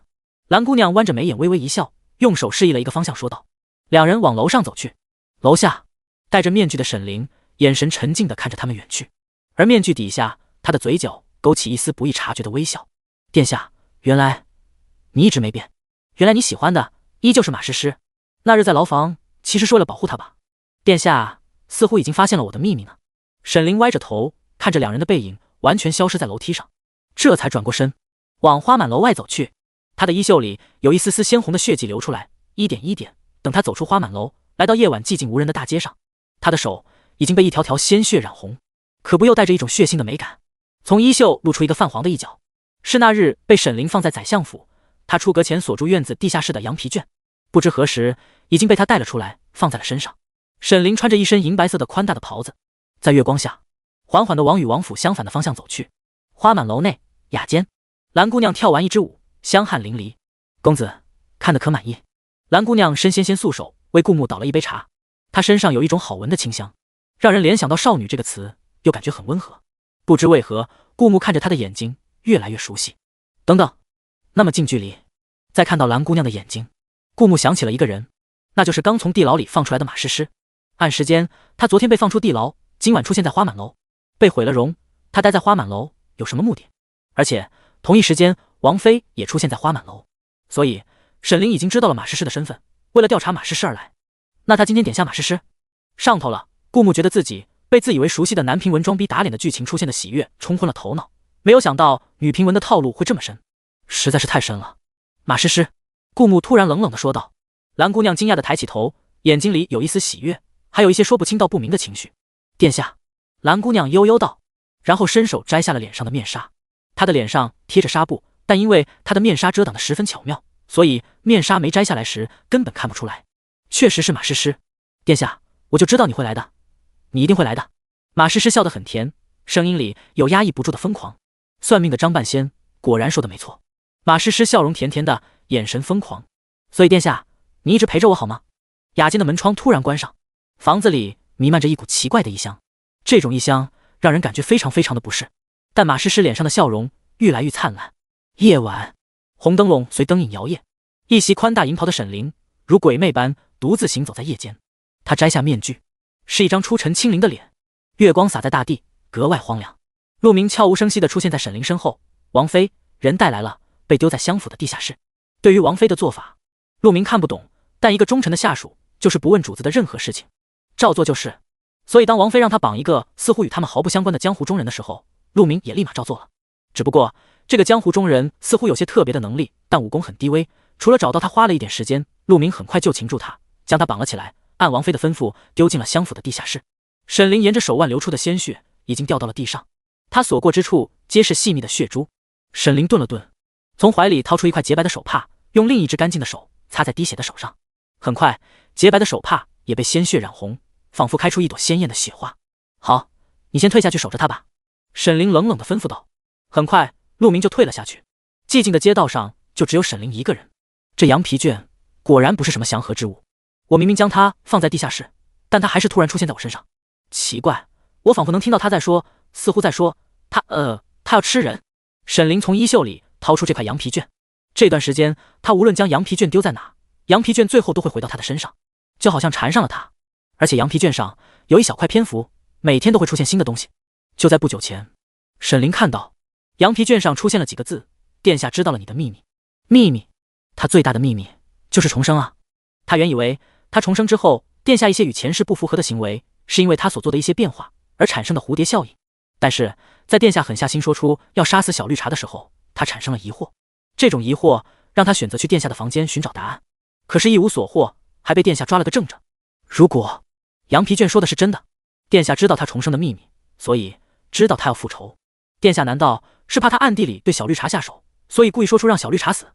蓝姑娘弯着眉眼微微一笑，用手示意了一个方向说道。两人往楼上走去。楼下，戴着面具的沈凌眼神沉静地看着他们远去，而面具底下，他的嘴角勾起一丝不易察觉的微笑。殿下，原来你一直没变，原来你喜欢的依旧是马诗诗。那日在牢房其实是为了保护他吧？殿下似乎已经发现了我的秘密呢。沈凌歪着头看着两人的背影完全消失在楼梯上，这才转过身往花满楼外走去。他的衣袖里有一丝丝鲜红的血迹流出来，一点一点，等他走出花满楼，来到夜晚寂静无人的大街上，他的手已经被一条条鲜血染红，可不又带着一种血腥的美感。从衣袖露出一个泛黄的一角，是那日被沈凌放在宰相府，他出阁前锁住院子地下室的羊皮卷，不知何时已经被他带了出来，放在了身上。沈凌穿着一身银白色的宽大的袍子，在月光下缓缓地往与王府相反的方向走去。花满楼内雅间，蓝姑娘跳完一支舞，香汗淋漓。公子看得可满意？蓝姑娘身纤纤素手为顾木倒了一杯茶，她身上有一种好闻的清香，让人联想到少女这个词，又感觉很温和。不知为何，顾木看着她的眼睛越来越熟悉。等等，那么近距离再看到蓝姑娘的眼睛，顾木想起了一个人，那就是刚从地牢里放出来的马诗诗。按时间，她昨天被放出地牢，今晚出现在花满楼，被毁了容。她待在花满楼有什么目的？而且同一时间，王妃也出现在花满楼，所以沈凌已经知道了马诗诗的身份，为了调查马诗诗而来。那他今天点下马诗诗，上头了。顾木觉得自己被自以为熟悉的男评文装逼打脸的剧情出现的喜悦冲昏了头脑，没有想到女评文的套路会这么深，实在是太深了。马诗诗，顾木突然冷冷地说道。蓝姑娘惊讶地抬起头，眼睛里有一丝喜悦，还有一些说不清道不明的情绪。殿下，蓝姑娘悠悠道，然后伸手摘下了脸上的面纱。她的脸上贴着纱布，但因为她的面纱遮挡得十分巧妙，所以面纱没摘下来时根本看不出来。确实是马诗诗。殿下，我就知道你会来的，你一定会来的。马诗诗笑得很甜，声音里有压抑不住的疯狂。算命的张半仙果然说的没错。马诗诗笑容甜甜的，眼神疯狂。所以殿下，你一直陪着我好吗？雅间的门窗突然关上，房子里弥漫着一股奇怪的异香，这种异香让人感觉非常非常的不适。但马诗诗脸上的笑容愈来愈灿烂。夜晚，红灯笼随灯影摇曳，一袭宽大银袍的沈凌如鬼魅般独自行走在夜间。她摘下面具，是一张出尘清灵的脸，月光洒在大地，格外荒凉。陆明悄无声息地出现在沈凌身后。王妃，人带来了，被丢在相府的地下室。对于王妃的做法，陆明看不懂，但一个忠臣的下属就是不问主子的任何事情，照做就是。所以当王妃让他绑一个似乎与他们毫不相关的江湖中人的时候，陆明也立马照做了。只不过这个江湖中人似乎有些特别的能力，但武功很低微，除了找到他花了一点时间，陆明很快就擒住他，将他绑了起来，按王妃的吩咐丢进了相府的地下室。沈凌沿着手腕流出的鲜血已经掉到了地上，他所过之处皆是细密的血珠。沈凌顿了顿，从怀里掏出一块洁白的手帕，用另一只干净的手擦在滴血的手上。很快，洁白的手帕也被鲜血染红，仿佛开出一朵鲜艳的血花。好，你先退下去守着他吧。沈凌冷冷地吩咐道。很快，陆明就退了下去。寂静的街道上就只有沈凌一个人。这羊皮卷果然不是什么祥和之物。我明明将它放在地下室，但它还是突然出现在我身上。奇怪，我仿佛能听到他在说，似乎在说他要吃人。沈凌从衣袖里掏出这块羊皮卷。这段时间，他无论将羊皮卷丢在哪，羊皮卷最后都会回到他的身上，就好像缠上了他。而且羊皮卷上有一小块篇幅，每天都会出现新的东西。就在不久前，沈凌看到羊皮卷上出现了几个字：殿下知道了你的秘密。秘密？他最大的秘密就是重生啊！他原以为他重生之后，殿下一些与前世不符合的行为，是因为他所做的一些变化而产生的蝴蝶效应。但是在殿下狠下心说出要杀死小绿茶的时候，他产生了疑惑。这种疑惑让他选择去殿下的房间寻找答案，可是一无所获，还被殿下抓了个正着。如果羊皮卷说的是真的，殿下知道他重生的秘密，所以知道他要复仇。殿下难道是怕他暗地里对小绿茶下手，所以故意说出让小绿茶死，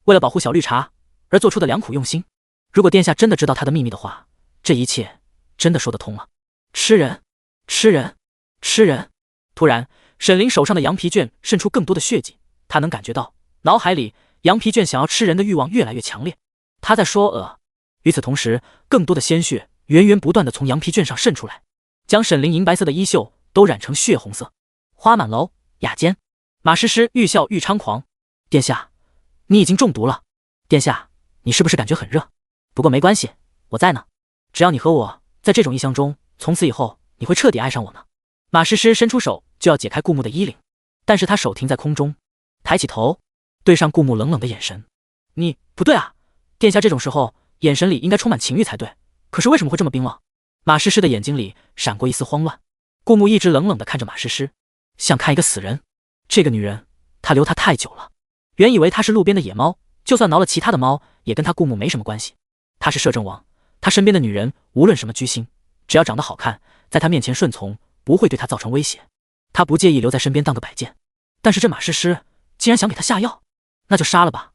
为了保护小绿茶而做出的良苦用心？如果殿下真的知道他的秘密的话，这一切真的说得通了。吃人，吃人，吃人！突然，沈凌手上的羊皮卷渗出更多的血迹，他能感觉到脑海里羊皮卷想要吃人的欲望越来越强烈。他在说与此同时，更多的鲜血源源不断地从羊皮卷上渗出来，将沈凌银白色的衣袖都染成血红色。花满楼，雅间，马诗诗愈笑愈猖狂。殿下，你已经中毒了。殿下，你是不是感觉很热？不过没关系，我在呢。只要你和我在这种异象中，从此以后你会彻底爱上我呢。马诗诗伸出手就要解开顾木的衣领，但是他手停在空中，抬起头对上顾木冷冷的眼神。你不对啊，殿下这种时候眼神里应该充满情欲才对，可是为什么会这么冰冷？马诗诗的眼睛里闪过一丝慌乱。顾木一直冷冷地看着马诗诗，像看一个死人。这个女人，他留她太久了。原以为她是路边的野猫，就算挠了其他的猫，也跟他顾木没什么关系。他是摄政王，他身边的女人无论什么居心，只要长得好看，在他面前顺从，不会对他造成威胁。他不介意留在身边当个摆件。但是这马诗诗竟然想给他下药，那就杀了吧。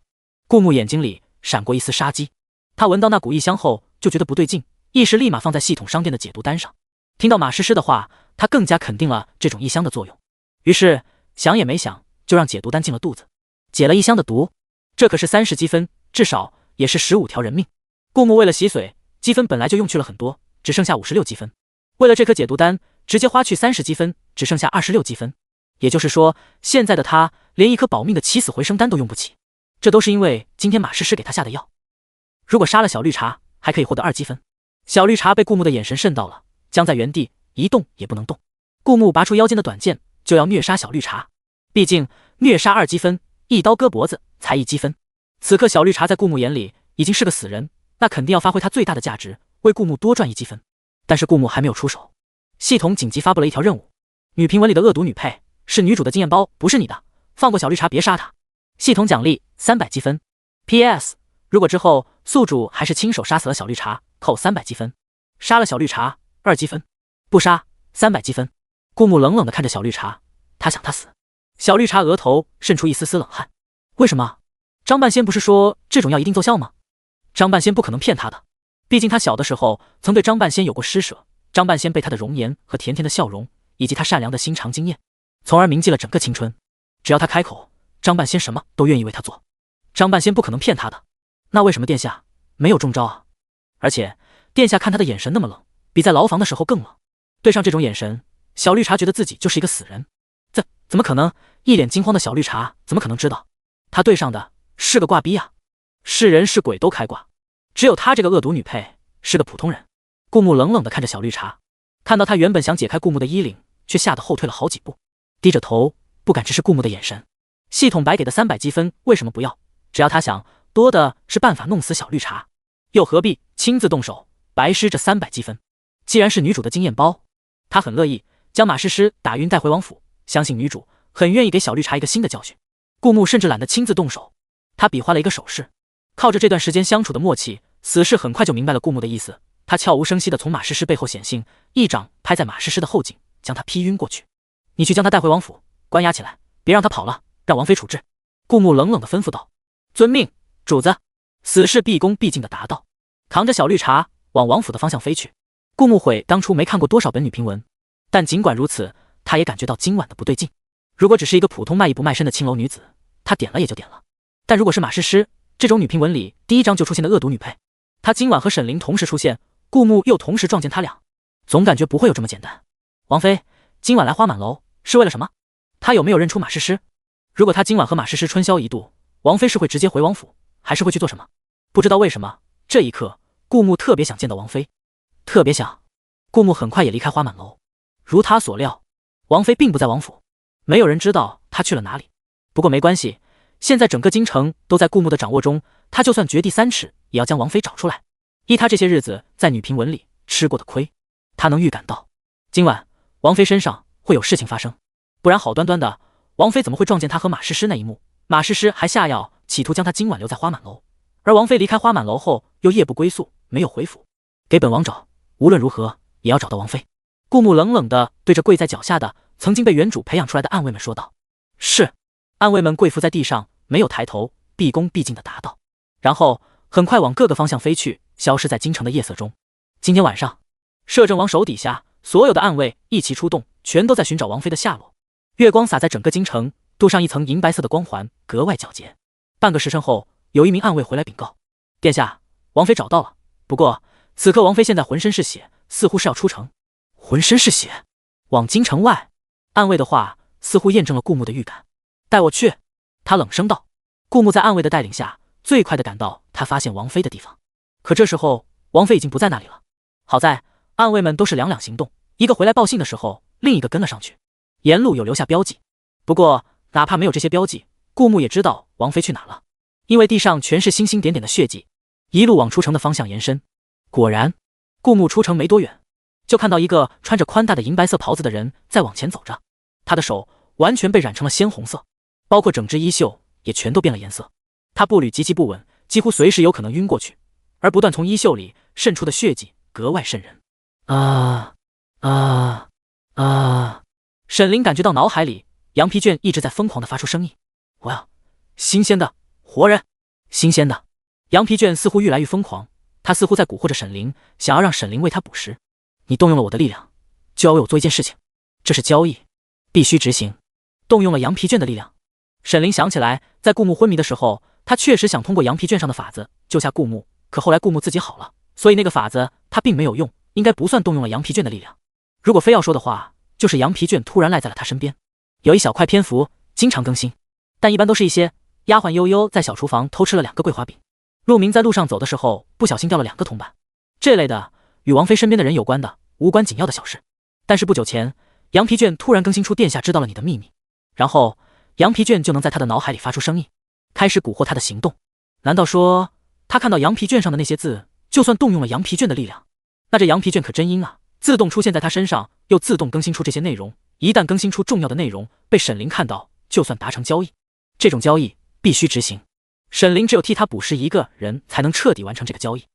顾木眼睛里闪过一丝杀机，他闻到那股异香后就觉得不对劲，意识立马放在系统商店的解毒单上。听到马诗诗的话，他更加肯定了这种异香的作用，于是想也没想就让解毒丹进了肚子，解了异香的毒。这可是30积分，至少也是15条人命。顾木为了洗髓，积分本来就用去了很多，只剩下56积分。为了这颗解毒丹，直接花去30积分，只剩下26积分。也就是说，现在的他连一颗保命的起死回生丹都用不起。这都是因为今天马诗诗给他下的药。如果杀了小绿茶，还可以获得2积分。小绿茶被顾木的眼神渗到了，僵在原地一动也不能动。顾木拔出腰间的短剑，就要虐杀小绿茶。毕竟虐杀2积分，一刀割脖子才1积分。此刻小绿茶在顾木眼里已经是个死人，那肯定要发挥他最大的价值，为顾木多赚1积分。但是顾木还没有出手，系统紧急发布了一条任务：女评文里的恶毒女配是女主的经验包，不是你的，放过小绿茶，别杀她。系统奖励300积分。PS 如果之后宿主还是亲手杀死了小绿茶，扣300积分；杀了小绿茶2积分，不杀300积分。顾木冷冷地看着小绿茶，他想他死。小绿茶额头渗出一丝丝冷汗。为什么？张半仙不是说这种药一定奏效吗？张半仙不可能骗他的，毕竟他小的时候曾对张半仙有过施舍，张半仙被他的容颜和甜甜的笑容，以及他善良的心肠惊艳，从而铭记了整个青春。只要他开口，张半仙什么都愿意为他做。张半仙不可能骗他的，那为什么殿下没有中招啊？而且殿下看他的眼神那么冷，比在牢房的时候更冷。对上这种眼神，小绿茶觉得自己就是一个死人。怎么可能？一脸惊慌的小绿茶怎么可能知道他对上的是个挂逼啊？是人是鬼都开挂，只有他这个恶毒女配是个普通人。顾木冷冷地看着小绿茶，看到他原本想解开顾木的衣领，却吓得后退了好几步，低着头不敢直视顾木的眼神。系统白给的300积分为什么不要？只要他想，多的是办法弄死小绿茶，又何必亲自动手白施这300积分？既然是女主的经验包，他很乐意将马诗诗打晕带回王府，相信女主很愿意给小绿茶一个新的教训。顾木甚至懒得亲自动手，他比划了一个手势，靠着这段时间相处的默契，死士很快就明白了顾木的意思。他悄无声息地从马诗诗背后显性，一掌拍在马诗诗的后颈，将她劈晕过去。你去将她带回王府，关押起来，别让她跑了，让王妃处置。顾木冷冷地吩咐道：遵命，主子。死士毕恭毕敬地答道，扛着小绿茶往王府的方向飞去。顾木悔当初没看过多少本女评文，但尽管如此，他也感觉到今晚的不对劲。如果只是一个普通卖艺不卖身的青楼女子，他点了也就点了，但如果是马诗诗这种女评文里第一章就出现的恶毒女配，她今晚和沈凌同时出现，顾木又同时撞见他俩，总感觉不会有这么简单。王妃今晚来花满楼是为了什么？他有没有认出马诗诗？如果他今晚和马诗诗春宵一度，王妃是会直接回王府，还是会去做什么？不知道为什么，这一刻顾木特别想见到王妃，特别想。顾木很快也离开花满楼，如他所料，王妃并不在王府，没有人知道她去了哪里。不过没关系，现在整个京城都在顾木的掌握中，他就算掘地3尺，也要将王妃找出来。依他这些日子在女评文里吃过的亏，他能预感到今晚王妃身上会有事情发生，不然好端端的王妃怎么会撞见他和马诗诗那一幕？马诗诗还下药企图将他今晚留在花满楼，而王妃离开花满楼后又夜不归宿，没有回府。给本王找，无论如何也要找到王妃。顾木冷冷地对着跪在脚下的曾经被原主培养出来的暗卫们说道。是。暗卫们跪伏在地上，没有抬头，毕恭毕敬地答道，然后很快往各个方向飞去，消失在京城的夜色中。今天晚上，摄政王手底下所有的暗卫一齐出动，全都在寻找王妃的下落。月光洒在整个京城，镀上一层银白色的光环，格外皎洁。半个时辰后，有一名暗卫回来禀告：殿下，王妃找到了，不过此刻王妃现在浑身是血，似乎是要出城。浑身是血，往京城外。暗卫的话似乎验证了顾木的预感。带我去，他冷声道。顾木在暗卫的带领下，最快地赶到他发现王妃的地方。可这时候，王妃已经不在那里了。好在暗卫们都是两两行动，一个回来报信的时候，另一个跟了上去，沿路有留下标记。不过哪怕没有这些标记，顾木也知道王妃去哪了，因为地上全是星星点点的血迹，一路往出城的方向延伸。果然，顾木出城没多远，就看到一个穿着宽大的银白色袍子的人在往前走着，他的手完全被染成了鲜红色，包括整只衣袖也全都变了颜色。他步履极其不稳，几乎随时有可能晕过去，而不断从衣袖里渗出的血迹格外瘆人。沈凌感觉到脑海里羊皮卷一直在疯狂地发出声音。我要新鲜的活人，新鲜的。羊皮卷似乎愈来愈疯狂，他似乎在蛊惑着沈凌，想要让沈凌为他捕食。你动用了我的力量，就要为我做一件事情，这是交易，必须执行。动用了羊皮卷的力量。沈凌想起来，在顾木昏迷的时候，他确实想通过羊皮卷上的法子救下顾木，可后来顾木自己好了，所以那个法子他并没有用，应该不算动用了羊皮卷的力量。如果非要说的话，就是羊皮卷突然赖在了他身边。有一小块篇幅经常更新，但一般都是一些丫鬟悠悠在小厨房偷吃了2个桂花饼，陆明在路上走的时候不小心掉了2个铜板，这类的与王妃身边的人有关的无关紧要的小事。但是不久前，羊皮卷突然更新出殿下知道了你的秘密，然后羊皮卷就能在他的脑海里发出声音，开始蛊惑他的行动。难道说他看到羊皮卷上的那些字，就算动用了羊皮卷的力量，那这羊皮卷可真阴啊，自动出现在他身上，又自动更新出这些内容，一旦更新出重要的内容被沈凌看到，就算达成交易，这种交易必须执行。沈凌只有替他捕食一个人才能彻底完成这个交易。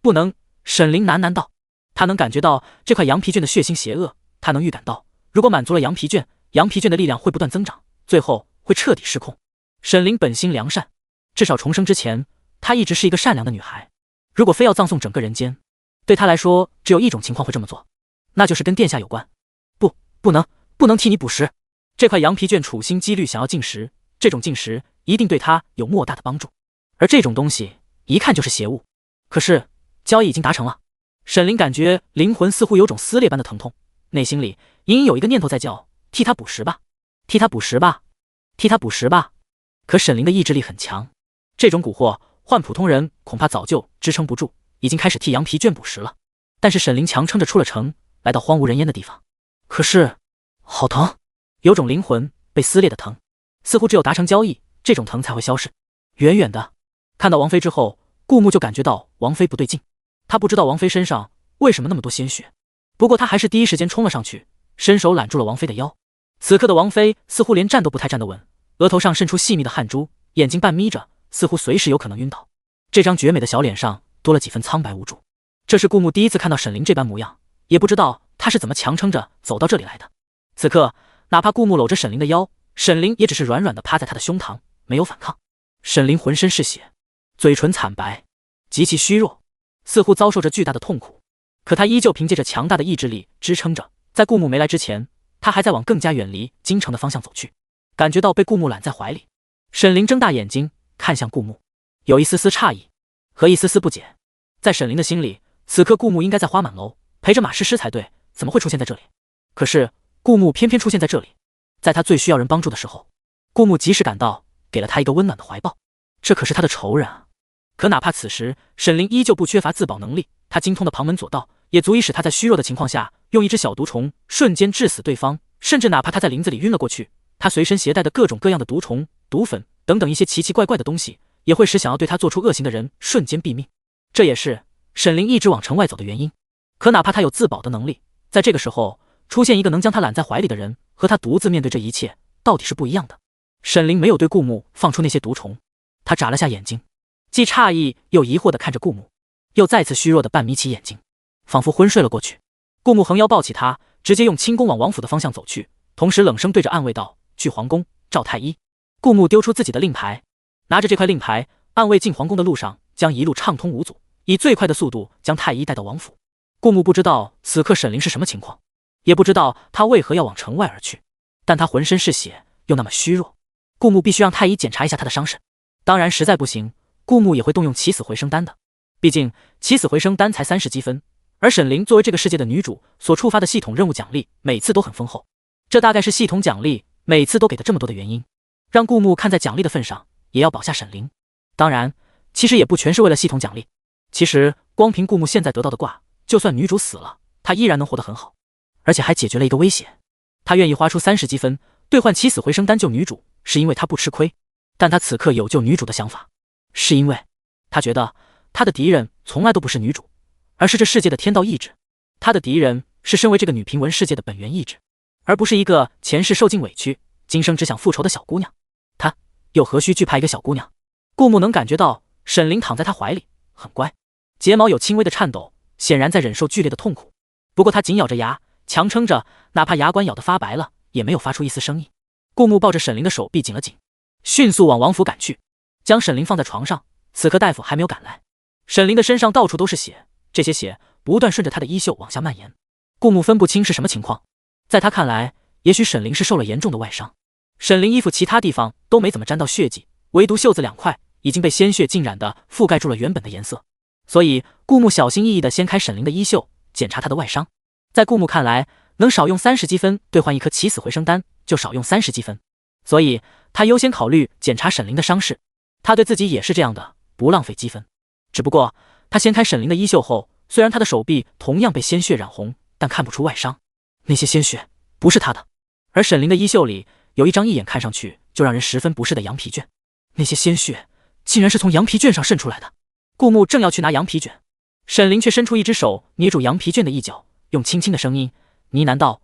不能，沈凌喃喃道。他能感觉到这块羊皮卷的血腥邪恶，他能预感到，如果满足了羊皮卷，羊皮卷的力量会不断增长，最后会彻底失控。沈凌本心良善，至少重生之前，她一直是一个善良的女孩。如果非要葬送整个人间，对她来说，只有一种情况会这么做，那就是跟殿下有关。不能替你捕食。这块羊皮卷处心积虑想要进食，这种进食一定对她有莫大的帮助。而这种东西一看就是邪物。可是交易已经达成了。沈凌感觉灵魂似乎有种撕裂般的疼痛，内心里隐隐有一个念头在叫：替他捕食吧，替他捕食吧，替他捕食吧。可沈凌的意志力很强，这种蛊惑换普通人恐怕早就支撑不住，已经开始替羊皮卷捕食了。但是沈凌强撑着出了城，来到荒无人烟的地方。可是好疼，有种灵魂被撕裂的疼，似乎只有达成交易，这种疼才会消逝。远远的看到王妃之后，顾木就感觉到王妃不对劲。他不知道王妃身上为什么那么多鲜血，不过他还是第一时间冲了上去，伸手揽住了王妃的腰。此刻的王妃似乎连站都不太站得稳，额头上渗出细密的汗珠，眼睛半眯着，似乎随时有可能晕倒。这张绝美的小脸上多了几分苍白无助。这是顾木第一次看到沈凌这般模样，也不知道他是怎么强撑着走到这里来的。此刻哪怕顾木搂着沈凌的腰，沈凌也只是软软的趴在他的胸膛，没有反抗。沈凌浑身是血，嘴唇惨白，极其虚弱，似乎遭受着巨大的痛苦，可他依旧凭借着强大的意志力支撑着。在顾木没来之前，他还在往更加远离京城的方向走去。感觉到被顾木揽在怀里，沈凌睁大眼睛看向顾木，有一丝丝诧异和一丝丝不解。在沈凌的心里，此刻顾木应该在花满楼陪着马诗诗才对，怎么会出现在这里？可是顾木偏偏出现在这里，在他最需要人帮助的时候，顾木及时赶到，给了他一个温暖的怀抱。这可是他的仇人啊！可哪怕此时沈凌依旧不缺乏自保能力，他精通的旁门左道也足以使他在虚弱的情况下用一只小毒虫瞬间致死对方，甚至哪怕他在林子里晕了过去，他随身携带的各种各样的毒虫、毒粉等等一些奇奇怪怪的东西，也会使想要对他做出恶行的人瞬间毙命。这也是沈凌一直往城外走的原因。可哪怕他有自保的能力，在这个时候出现一个能将他揽在怀里的人，和他独自面对这一切到底是不一样的。沈凌没有对顾木放出那些毒虫，他眨了下眼睛，既诧异又疑惑地看着顾木，又再次虚弱地半眯起眼睛，仿佛昏睡了过去。顾木横腰抱起他，直接用轻功往王府的方向走去，同时冷声对着暗卫道：去皇宫召太医。顾木丢出自己的令牌，拿着这块令牌，暗卫进皇宫的路上将一路畅通无阻，以最快的速度将太医带到王府。顾木不知道此刻沈凌是什么情况，也不知道他为何要往城外而去，但他浑身是血，又那么虚弱，顾木必须让太医检查一下他的伤势。当然实在不行，顾木也会动用起死回生丹的，毕竟起死回生丹才30积分，而沈凌作为这个世界的女主所触发的系统任务奖励每次都很丰厚，这大概是系统奖励每次都给的这么多的原因，让顾木看在奖励的份上也要保下沈凌。当然其实也不全是为了系统奖励，其实光凭顾木现在得到的卦，就算女主死了，她依然能活得很好，而且还解决了一个威胁。她愿意花出30积分兑换起死回生丹救女主，是因为她不吃亏，但她此刻有救女主的想法，是因为她觉得她的敌人从来都不是女主，而是这世界的天道意志。她的敌人是身为这个女平文世界的本源意志，而不是一个前世受尽委屈，今生只想复仇的小姑娘。她又何须惧怕一个小姑娘？顾木能感觉到沈凌躺在她怀里，很乖，睫毛有轻微的颤抖，显然在忍受剧烈的痛苦。不过她紧咬着牙，强撑着，哪怕牙关咬得发白了，也没有发出一丝声音。顾木抱着沈凌的手臂紧了紧，迅速往王府赶去，将沈凌放在床上。此刻大夫还没有赶来，沈凌的身上到处都是血，这些血不断顺着她的衣袖往下蔓延。顾木分不清是什么情况，在他看来，也许沈凌是受了严重的外伤。沈凌衣服其他地方都没怎么沾到血迹，唯独袖子2块已经被鲜血浸染的覆盖住了原本的颜色，所以顾木小心翼翼地掀开沈凌的衣袖，检查她的外伤。在顾木看来，能少用30积分兑换一颗起死回生丹，就少用30积分，所以他优先考虑检查沈凌的伤势。他对自己也是这样的，不浪费积分。只不过他掀开沈凌的衣袖后，虽然他的手臂同样被鲜血染红，但看不出外伤，那些鲜血不是他的。而沈凌的衣袖里有一张一眼看上去就让人十分不适的羊皮卷，那些鲜血竟然是从羊皮卷上渗出来的。顾木正要去拿羊皮卷，沈凌却伸出一只手捏住羊皮卷的一角，用轻轻的声音呢喃道：“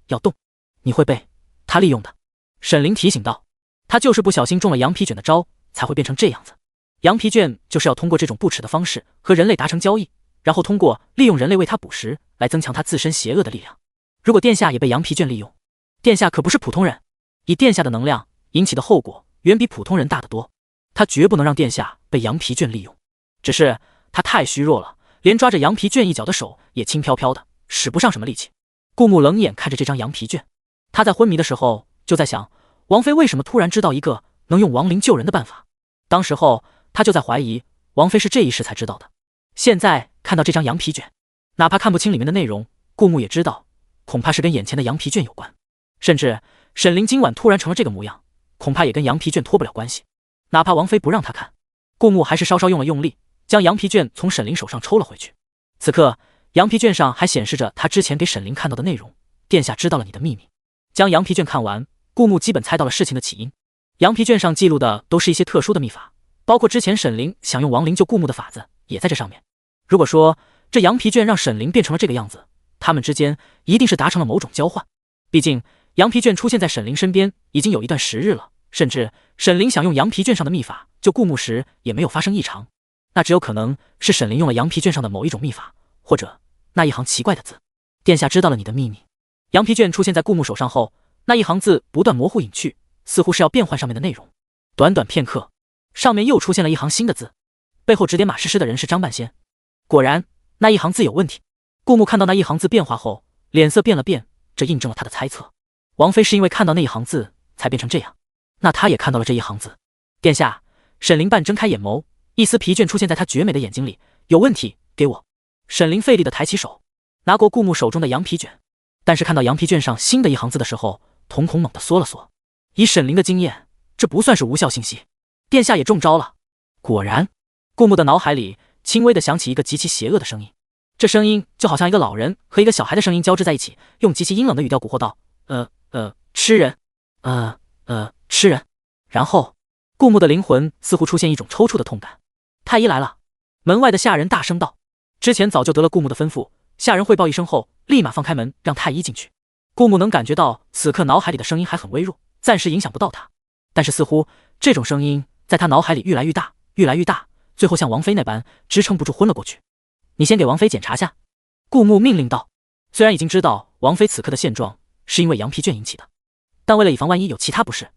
要动，你会被他利用的。”沈凌提醒道：“他就是不小心中了羊皮卷的招，才会变成这样子。羊皮卷就是要通过这种不耻的方式和人类达成交易，然后通过利用人类为他捕食来增强他自身邪恶的力量。如果殿下也被羊皮卷利用，殿下可不是普通人，以殿下的能量引起的后果远比普通人大得多。他绝不能让殿下被羊皮卷利用。只是他太虚弱了，连抓着羊皮卷一角的手也轻飘飘的，使不上什么力气。”顾木冷眼看着这张羊皮卷，他在昏迷的时候就在想，王妃为什么突然知道一个能用亡灵救人的办法？当时候他就在怀疑，王妃是这一时才知道的。现在看到这张羊皮卷，哪怕看不清里面的内容，顾木也知道，恐怕是跟眼前的羊皮卷有关。甚至沈凌今晚突然成了这个模样，恐怕也跟羊皮卷脱不了关系。哪怕王妃不让他看，顾木还是稍稍用了用力，将羊皮卷从沈凌手上抽了回去。此刻羊皮卷上还显示着他之前给沈凌看到的内容：殿下知道了你的秘密。将羊皮卷看完，顾木基本猜到了事情的起因。羊皮卷上记录的都是一些特殊的秘法，包括之前沈凌想用亡灵救顾木的法子也在这上面。如果说这羊皮卷让沈凌变成了这个样子，他们之间一定是达成了某种交换。毕竟羊皮卷出现在沈凌身边已经有一段时日了，甚至沈凌想用羊皮卷上的秘法救顾木时也没有发生异常。那只有可能是沈凌用了羊皮卷上的某一种秘法，或者那一行奇怪的字：殿下知道了你的秘密。羊皮卷出现在顾木手上后，那一行字不断模糊隐去，似乎是要变换上面的内容。短短片刻，上面又出现了一行新的字，背后指点马诗诗的人是张半仙。果然那一行字有问题。顾木看到那一行字变化后，脸色变了变，这印证了他的猜测，王妃是因为看到那一行字才变成这样。那他也看到了这一行字。殿下，沈凌半睁开眼眸，一丝疲倦出现在他绝美的眼睛里。有问题，给我。沈凌费力地抬起手，拿过顾木手中的羊皮卷，但是看到羊皮卷上新的一行字的时候，瞳孔猛地缩了缩。以沈凌的经验，这不算是无效信息，殿下也中招了。果然，顾木的脑海里轻微地响起一个极其邪恶的声音，这声音就好像一个老人和一个小孩的声音交织在一起，用极其阴冷的语调蛊惑道：吃人，吃人。然后顾木的灵魂似乎出现一种抽搐的痛感。太医来了！门外的下人大声道。之前早就得了顾木的吩咐，下人汇报一声后，立马放开门让太医进去。顾木能感觉到此刻脑海里的声音还很微弱，暂时影响不到他，但是似乎这种声音在他脑海里越来越大，越来越大，最后像王妃那般支撑不住昏了过去。你先给王妃检查下。顾木命令道。虽然已经知道王妃此刻的现状是因为羊皮卷引起的，但为了以防万一有其他不适，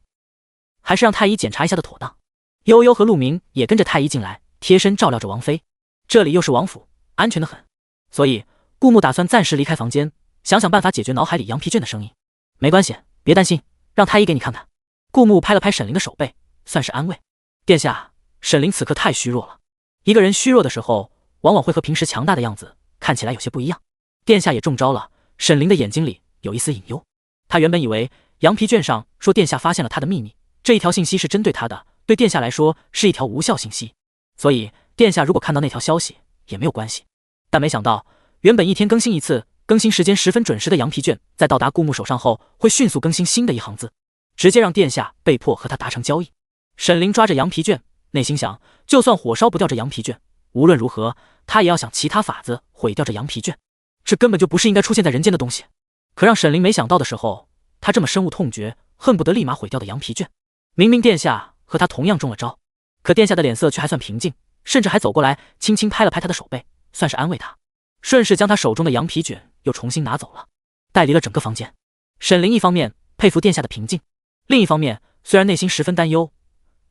还是让太医检查一下的妥当。悠悠和陆明也跟着太医进来，贴身照料着王妃。这里又是王府，安全的很，所以顾木打算暂时离开房间，想想办法解决脑海里羊皮卷的声音。没关系，别担心，让太医给你看看。顾木拍了拍沈凌的手背，算是安慰。殿下，沈凌此刻太虚弱了，一个人虚弱的时候，往往会和平时强大的样子看起来有些不一样。殿下也中招了。沈凌的眼睛里有一丝隐忧，他原本以为羊皮卷上说殿下发现了他的秘密，这一条信息是针对他的，对殿下来说是一条无效信息，所以殿下如果看到那条消息也没有关系。但没想到，原本一天更新一次，更新时间10分准时的羊皮卷，在到达顾木手上后，会迅速更新新的一行字，直接让殿下被迫和他达成交易。沈凌抓着羊皮卷，内心想，就算火烧不掉这羊皮卷，无论如何，他也要想其他法子毁掉这羊皮卷。这根本就不是应该出现在人间的东西。可让沈凌没想到的时候，他这么深恶痛绝，恨不得立马毁掉的羊皮卷。明明殿下和他同样中了招，可殿下的脸色却还算平静，甚至还走过来轻轻拍了拍他的手背，算是安慰他，顺势将他手中的羊皮卷又重新拿走了，带离了整个房间。沈凌一方面佩服殿下的平静，另一方面虽然内心十分担忧，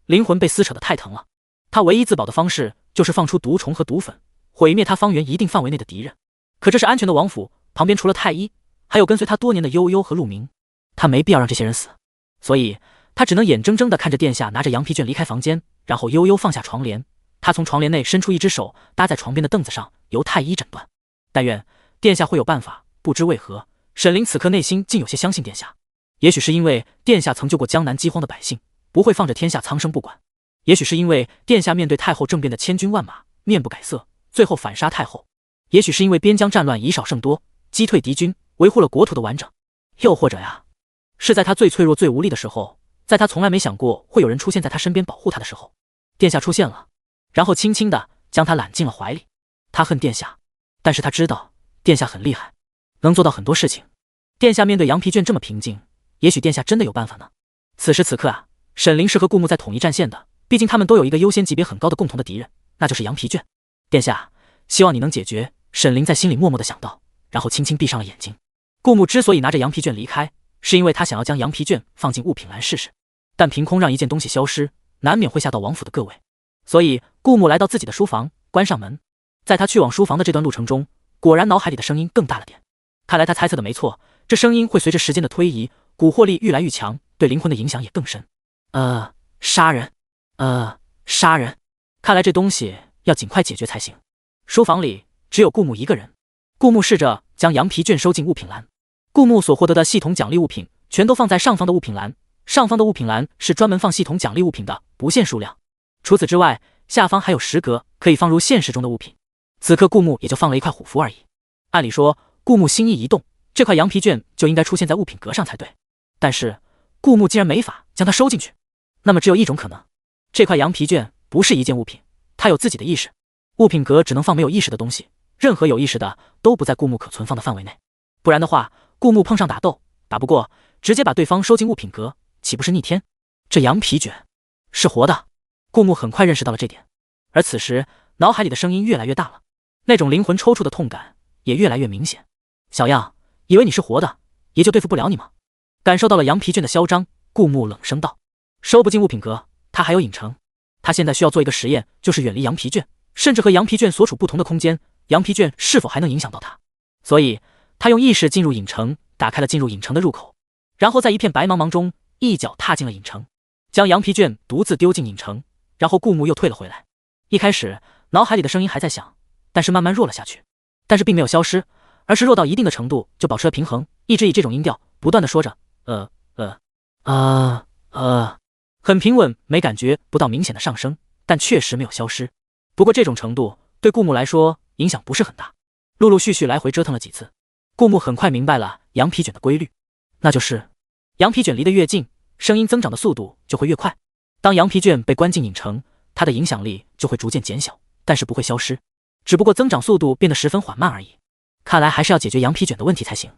灵魂被撕扯得太疼了，他唯一自保的方式就是放出毒虫和毒粉，毁灭他方圆一定范围内的敌人。可这是安全的王府，旁边除了太医，还有跟随他多年的悠悠和陆明，他没必要让这些人死，所以他只能眼睁睁地看着殿下拿着羊皮卷离开房间，然后悠悠放下床帘，他从床帘内伸出一只手搭在床边的凳子上，由太医诊断。但愿殿下会有办法。不知为何，沈凌此刻内心竟有些相信殿下，也许是因为殿下曾救过江南饥荒的百姓，不会放着天下苍生不管，也许是因为殿下面对太后政变的千军万马，面不改色，最后反杀太后，也许是因为边疆战乱以少胜多，击退敌军，维护了国土的完整，又或者呀，是在他最脆弱最无力的时候，在他从来没想过会有人出现在他身边保护他的时候，殿下出现了，然后轻轻地将他揽进了怀里。他恨殿下，但是他知道殿下很厉害，能做到很多事情。殿下面对羊皮卷这么平静，也许殿下真的有办法呢。此时此刻啊，沈凌是和顾木在统一战线的，毕竟他们都有一个优先级别很高的共同的敌人，那就是羊皮卷。殿下，希望你能解决。沈凌在心里默默地想到，然后轻轻闭上了眼睛。顾木之所以拿着羊皮卷离开，是因为他想要将羊皮卷放进物品栏试试，但凭空让一件东西消失，难免会吓到王府的各位。所以顾木来到自己的书房，关上门。在他去往书房的这段路程中，果然脑海里的声音更大了点。看来他猜测的没错，这声音会随着时间的推移，蛊惑力愈来愈强，对灵魂的影响也更深。杀人，杀人。看来这东西要尽快解决才行。书房里只有顾木一个人。顾木试着将羊皮卷收进物品栏。顾木所获得的系统奖励物品全都放在上方的物品栏，上方的物品栏是专门放系统奖励物品的，不限数量。除此之外，下方还有10格可以放入现实中的物品。此刻顾木也就放了一块虎符而已。按理说，顾木心意一动，这块羊皮卷就应该出现在物品格上才对。但是顾木竟然没法将它收进去。那么只有一种可能，这块羊皮卷不是一件物品，它有自己的意识。物品格只能放没有意识的东西，任何有意识的都不在顾木可存放的范围内。不然的话，顾木碰上打斗，打不过，直接把对方收进物品格，岂不是逆天？这羊皮卷是活的。顾木很快认识到了这点，而此时脑海里的声音越来越大了，那种灵魂抽搐的痛感也越来越明显。小样，以为你是活的，也就对付不了你吗？感受到了羊皮卷的嚣张，顾木冷声道：收不进物品格，他还有影城。他现在需要做一个实验，就是远离羊皮卷，甚至和羊皮卷所处不同的空间，羊皮卷是否还能影响到他。所以他用意识进入影城，打开了进入影城的入口，然后在一片白茫茫中一脚踏进了影城，将羊皮卷独自丢进影城。然后顾木又退了回来。一开始脑海里的声音还在响，但是慢慢弱了下去，但是并没有消失，而是弱到一定的程度就保持了平衡，一直以这种音调不断的说着很平稳，没感觉不到明显的上升，但确实没有消失。不过这种程度对顾木来说影响不是很大。陆陆续续来回折腾了几次，顾木很快明白了羊皮卷的规律，那就是羊皮卷离得越近，声音增长的速度就会越快。当羊皮卷被关进影城，它的影响力就会逐渐减小，但是不会消失，只不过增长速度变得十分缓慢而已。看来还是要解决羊皮卷的问题才行。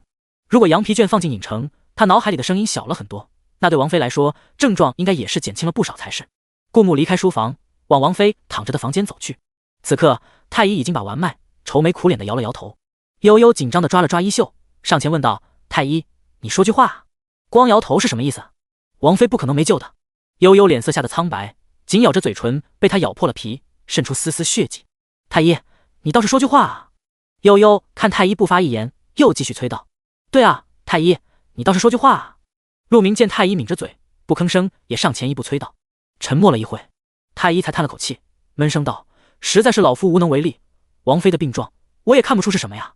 如果羊皮卷放进影城，他脑海里的声音小了很多，那对王妃来说，症状应该也是减轻了不少才是。顾木离开书房，往王妃躺着的房间走去。此刻太医已经把完脉，愁眉苦脸的摇了摇头。悠悠紧张的抓了抓衣袖，上前问道：太医，你说句话，光摇头是什么意思？王妃不可能没救的。悠悠脸色吓得苍白，紧咬着嘴唇，被他咬破了皮，渗出丝丝血迹。太医，你倒是说句话啊！悠悠看太医不发一言，又继续催道：对啊，太医，你倒是说句话啊！陆明见太医抿着嘴不吭声，也上前一步催道。沉默了一会，太医才叹了口气，闷声道：实在是老夫无能为力，王妃的病状我也看不出是什么呀。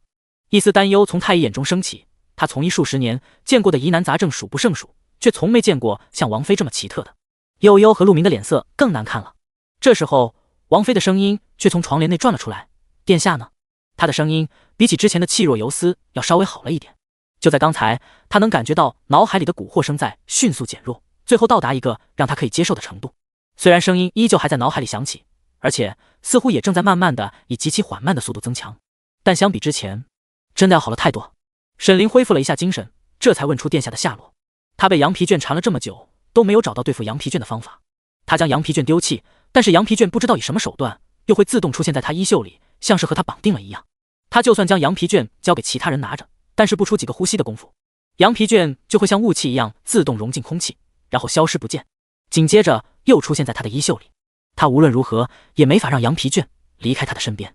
一丝担忧从太医眼中升起，他从医数十年，见过的疑难杂症数不胜数，却从没见过像王妃这么奇特的。悠悠和陆明的脸色更难看了。这时候王妃的声音却从床帘内转了出来：殿下呢？她的声音比起之前的气若游丝要稍微好了一点。就在刚才，他能感觉到脑海里的蛊惑声在迅速减弱，最后到达一个让他可以接受的程度。虽然声音依旧还在脑海里响起，而且似乎也正在慢慢的以极其缓慢的速度增强，但相比之前真的要好了太多。沈凌恢复了一下精神，这才问出殿下的下落。他被羊皮卷缠了这么久，都没有找到对付羊皮卷的方法。他将羊皮卷丢弃，但是羊皮卷不知道以什么手段又会自动出现在他衣袖里，像是和他绑定了一样。他就算将羊皮卷交给其他人拿着，但是不出几个呼吸的功夫，羊皮卷就会像雾气一样自动融进空气，然后消失不见，紧接着又出现在他的衣袖里。他无论如何也没法让羊皮卷离开他的身边。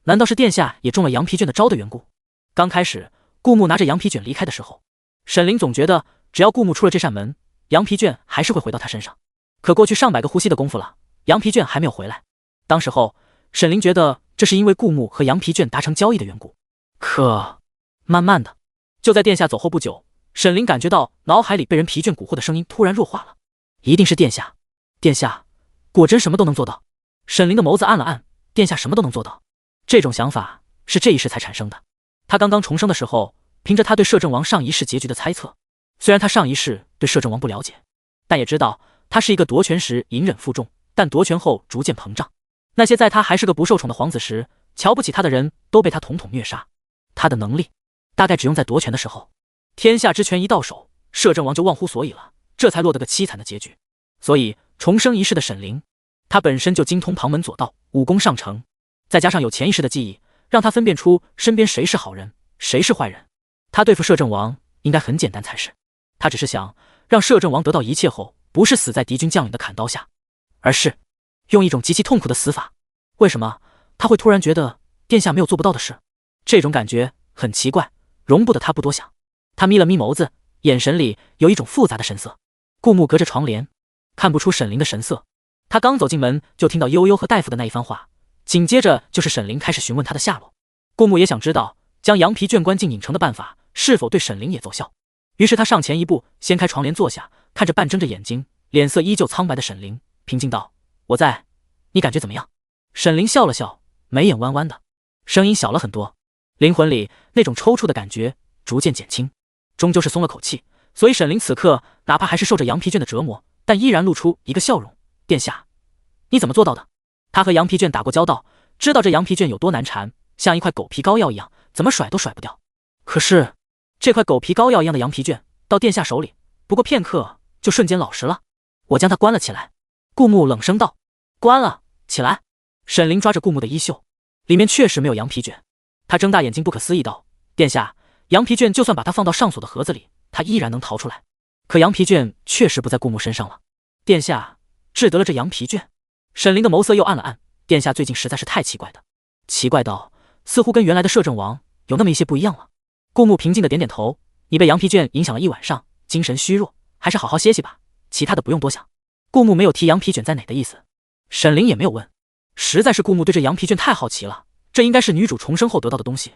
难道是殿下也中了羊皮卷的招的缘故？刚开始顾木拿着羊皮卷离开的时候，沈凌总觉得只要顾木出了这扇门，羊皮卷还是会回到他身上。可过去上百个呼吸的功夫了，羊皮卷还没有回来。当时候沈凌觉得这是因为顾木和羊皮卷达成交易的缘故。可慢慢的，就在殿下走后不久，沈凌感觉到脑海里被人皮卷蛊惑的声音突然弱化了。一定是殿下，殿下果真什么都能做到。沈凌的眸子暗了暗，殿下什么都能做到，这种想法是这一世才产生的。他刚刚重生的时候，凭着他对摄政王上一世结局的猜测，虽然他上一世对摄政王不了解，但也知道他是一个夺权时隐忍负重，但夺权后逐渐膨胀。那些在他还是个不受宠的皇子时瞧不起他的人，都被他统统虐杀。他的能力大概只用在夺权的时候，天下之权一到手，摄政王就忘乎所以了，这才落得个凄惨的结局。所以重生一世的沈凌，他本身就精通旁门左道，武功上乘，再加上有前一世的记忆，让他分辨出身边谁是好人，谁是坏人。他对付摄政王应该很简单才是，他只是想让摄政王得到一切后，不是死在敌军将领的砍刀下，而是用一种极其痛苦的死法。为什么他会突然觉得殿下没有做不到的事？这种感觉很奇怪，容不得他不多想。他眯了眯眸子，眼神里有一种复杂的神色。顾木隔着床帘看不出沈凌的神色，他刚走进门就听到悠悠和大夫的那一番话，紧接着就是沈凌开始询问他的下落。顾木也想知道将羊皮卷关进影城的办法是否对沈凌也奏效，于是他上前一步，掀开床帘坐下，看着半睁着眼睛脸色依旧苍白的沈凌，平静道：我在，你感觉怎么样？沈凌笑了笑，眉眼弯弯的，声音小了很多，灵魂里那种抽搐的感觉逐渐减轻，终究是松了口气。所以沈凌此刻哪怕还是受着羊皮卷的折磨，但依然露出一个笑容。殿下，你怎么做到的？他和羊皮卷打过交道，知道这羊皮卷有多难缠，像一块狗皮膏药一样，怎么甩都甩不掉。可是这块狗皮膏药一样的羊皮卷到殿下手里，不过片刻就瞬间老实了。我将它关了起来。顾木冷声道。关了起来？沈凌抓着顾木的衣袖，里面确实没有羊皮卷。他睁大眼睛不可思议道：殿下，羊皮卷就算把它放到上锁的盒子里，他依然能逃出来。可羊皮卷确实不在顾木身上了。殿下治得了这羊皮卷？沈凌的眸色又暗了暗。殿下最近实在是太奇怪的，奇怪到似乎跟原来的摄政王有那么一些不一样了。顾木平静的点点头，你被羊皮卷影响了一晚上，精神虚弱，还是好好歇息吧，其他的不用多想。顾木没有提羊皮卷在哪的意思，沈凌也没有问，实在是顾木对这羊皮卷太好奇了。这应该是女主重生后得到的东西，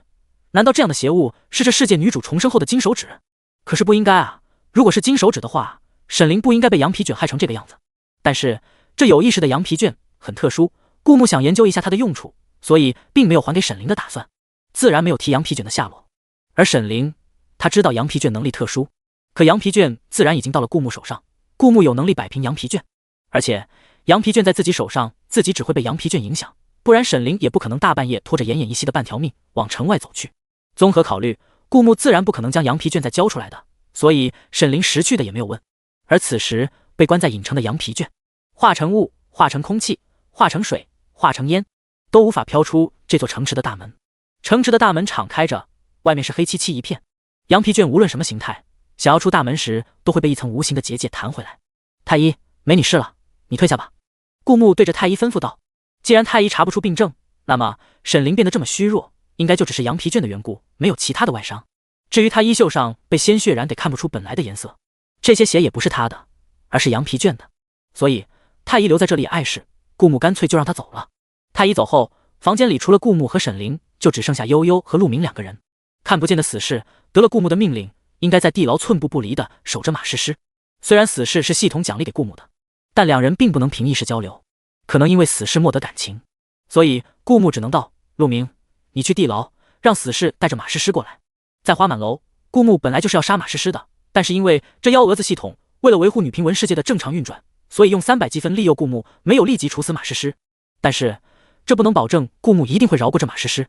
难道这样的邪物是这世界女主重生后的金手指？可是不应该啊，如果是金手指的话，沈凌不应该被羊皮卷害成这个样子。但是这有意识的羊皮卷很特殊，顾木想研究一下它的用处，所以并没有还给沈凌的打算，自然没有提羊皮卷的下落。而沈凌他知道羊皮卷能力特殊，可羊皮卷自然已经到了顾木手上，顾木有能力摆平羊皮卷，而且羊皮卷在自己手上，自己只会被羊皮卷影响，不然沈凌也不可能大半夜拖着奄奄一息的半条命往城外走去。综合考虑，顾木自然不可能将羊皮卷再交出来的，所以沈凌识趣的也没有问。而此时被关在影城的羊皮卷，化成雾，化成空气，化成水，化成烟，都无法飘出这座城池的大门。城池的大门敞开着，外面是黑漆漆一片，羊皮卷无论什么形态，想要出大门时都会被一层无形的结界弹回来。太医，没你事了，你退下吧。顾木对着太医吩咐道。既然太医查不出病症，那么沈凌变得这么虚弱，应该就只是羊皮卷的缘故，没有其他的外伤。至于他衣袖上被鲜血染得看不出本来的颜色，这些血也不是他的，而是羊皮卷的，所以太医留在这里也碍事，顾木干脆就让他走了。太医走后，房间里除了顾木和沈凌，就只剩下悠悠和陆明两个人。看不见的死士得了顾木的命令，应该在地牢寸步不离地守着马诗诗。虽然死士是系统奖励给顾木的，但两人并不能凭意识交流，可能因为死士莫得感情，所以顾木只能道：陆明，你去地牢，让死士带着马诗诗过来。在花满楼，顾木本来就是要杀马诗诗的，但是因为这幺蛾子系统为了维护女平文世界的正常运转，所以用300积分利诱顾木没有立即处死马诗诗。但是这不能保证顾木一定会饶过这马诗诗。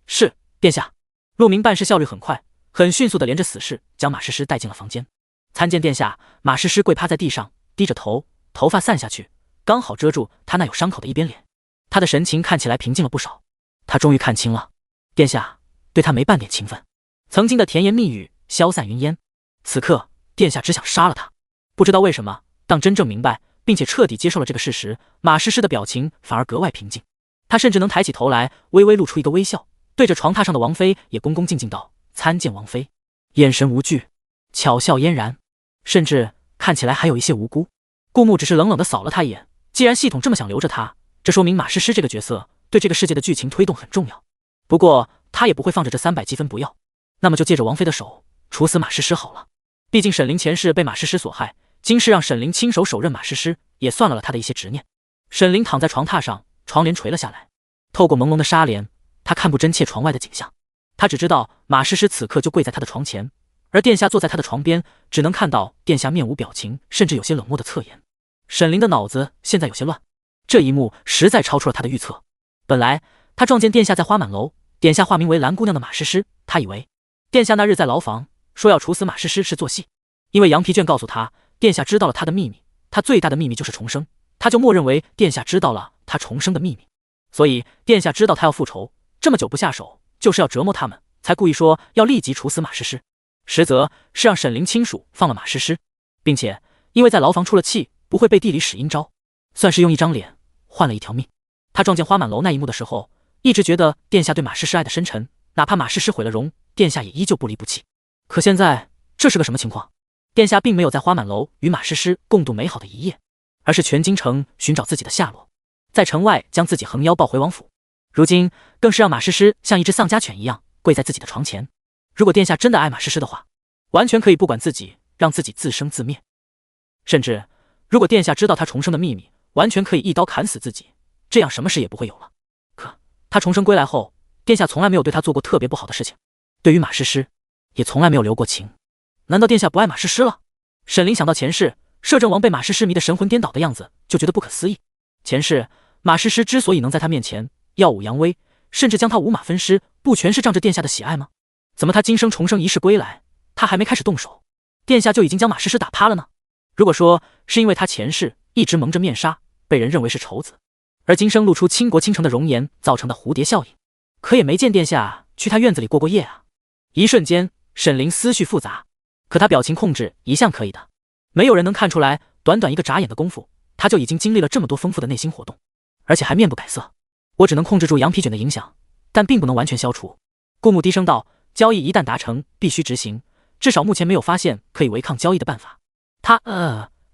是，殿下。陆明办事效率很快，很迅速地连着死士将马诗诗带进了房间。参见殿下。马诗诗跪趴在地上，低着头，头发散下去，刚好遮住他那有伤口的一边脸。他的神情看起来平静了不少，他终于看清了，殿下对他没半点情分，曾经的甜言蜜语消散云烟，此刻殿下只想杀了他。不知道为什么，当真正明白并且彻底接受了这个事实，马诗诗的表情反而格外平静，他甚至能抬起头来，微微露出一个微笑，对着床榻上的王妃也恭恭敬敬道：参见王妃。眼神无惧，巧笑嫣然，甚至看起来还有一些无辜。顾木只是冷冷地扫了他一眼，既然系统这么想留着他，这说明马诗诗这个角色对这个世界的剧情推动很重要。不过他也不会放着这300积分不要，那么就借着王妃的手处死马诗诗好了。毕竟沈凌前世被马诗诗所害，今世让沈凌亲手手刃马诗诗，也算了他的一些执念。沈凌躺在床榻上，床帘垂了下来，透过朦胧的纱帘，他看不真切床外的景象。他只知道马诗诗此刻就跪在他的床前，而殿下坐在他的床边，只能看到殿下面无表情，甚至有些冷漠的侧颜。沈凌的脑子现在有些乱，这一幕实在超出了他的预测。本来他撞见殿下在花满楼，殿下化名为蓝姑娘的马诗诗，他以为殿下那日在牢房说要处死马诗诗是做戏，因为羊皮卷告诉他殿下知道了他的秘密，他最大的秘密就是重生，他就默认为殿下知道了他重生的秘密，所以殿下知道他要复仇，这么久不下手就是要折磨他们，才故意说要立即处死马诗诗，实则是让沈凌亲属放了马诗诗，并且因为在牢房出了气，不会被地里使阴招，算是用一张脸换了一条命。他撞见花满楼那一幕的时候，一直觉得殿下对马诗诗爱的深沉，哪怕马诗诗毁了容，殿下也依旧不离不弃。可现在这是个什么情况？殿下并没有在花满楼与马诗诗共度美好的一夜，而是全京城寻找自己的下落，在城外将自己横腰抱回王府，如今更是让马诗诗像一只丧家犬一样跪在自己的床前。如果殿下真的爱马诗诗的话，完全可以不管自己，让自己自生自灭，甚至如果殿下知道他重生的秘密，完全可以一刀砍死自己，这样什么事也不会有了。可他重生归来后，殿下从来没有对他做过特别不好的事情，对于马诗诗也从来没有留过情，难道殿下不爱马诗诗了？沈凌想到前世摄政王被马诗诗迷得神魂颠倒的样子，就觉得不可思议。前世马诗诗之所以能在他面前耀武扬威，甚至将他五马分尸，不全是仗着殿下的喜爱吗？怎么他今生重生一世归来，他还没开始动手，殿下就已经将马诗诗打趴了呢？如果说是因为他前世一直蒙着面纱，被人认为是丑子，而今生露出倾国倾城的容颜造成的蝴蝶效应，可也没见殿下去他院子里过过夜啊。一瞬间沈凌思绪复杂，可他表情控制一向可以的，没有人能看出来短短一个眨眼的功夫，他就已经经历了这么多丰富的内心活动，而且还面不改色。我只能控制住羊皮卷的影响，但并不能完全消除。顾木低声道，交易一旦达成必须执行，至少目前没有发现可以违抗交易的办法。他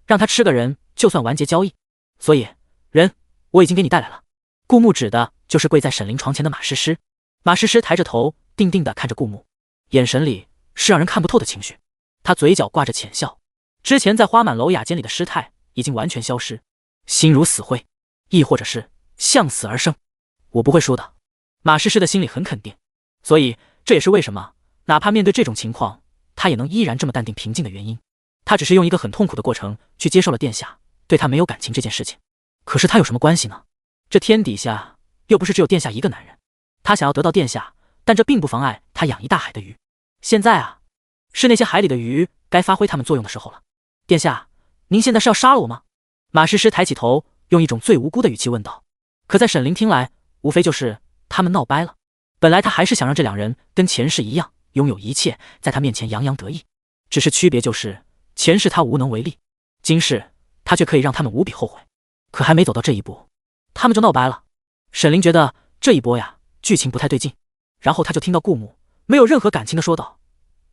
让他吃个人就算完结交易，所以人我已经给你带来了。顾木指的就是跪在沈凌床前的马诗诗。马诗诗抬着头定定地看着顾木，眼神里是让人看不透的情绪，他嘴角挂着浅笑，之前在花满楼雅间里的失态已经完全消失，心如死灰，亦或者是向死而生。我不会输的，马诗诗的心里很肯定，所以这也是为什么哪怕面对这种情况，他也能依然这么淡定平静的原因。他只是用一个很痛苦的过程去接受了殿下对他没有感情这件事情。可是他有什么关系呢？这天底下又不是只有殿下一个男人，他想要得到殿下，但这并不妨碍他养一大海的鱼。现在啊，是那些海里的鱼该发挥他们作用的时候了。殿下，您现在是要杀了我吗？马诗诗抬起头，用一种最无辜的语气问道。可在沈凌听来，无非就是他们闹掰了。本来他还是想让这两人跟前世一样拥有一切，在他面前洋洋得意，只是区别就是前世他无能为力，今世他却可以让他们无比后悔。可还没走到这一步，他们就闹掰了。沈凌觉得这一波呀，剧情不太对劲，然后他就听到顾木没有任何感情的说道，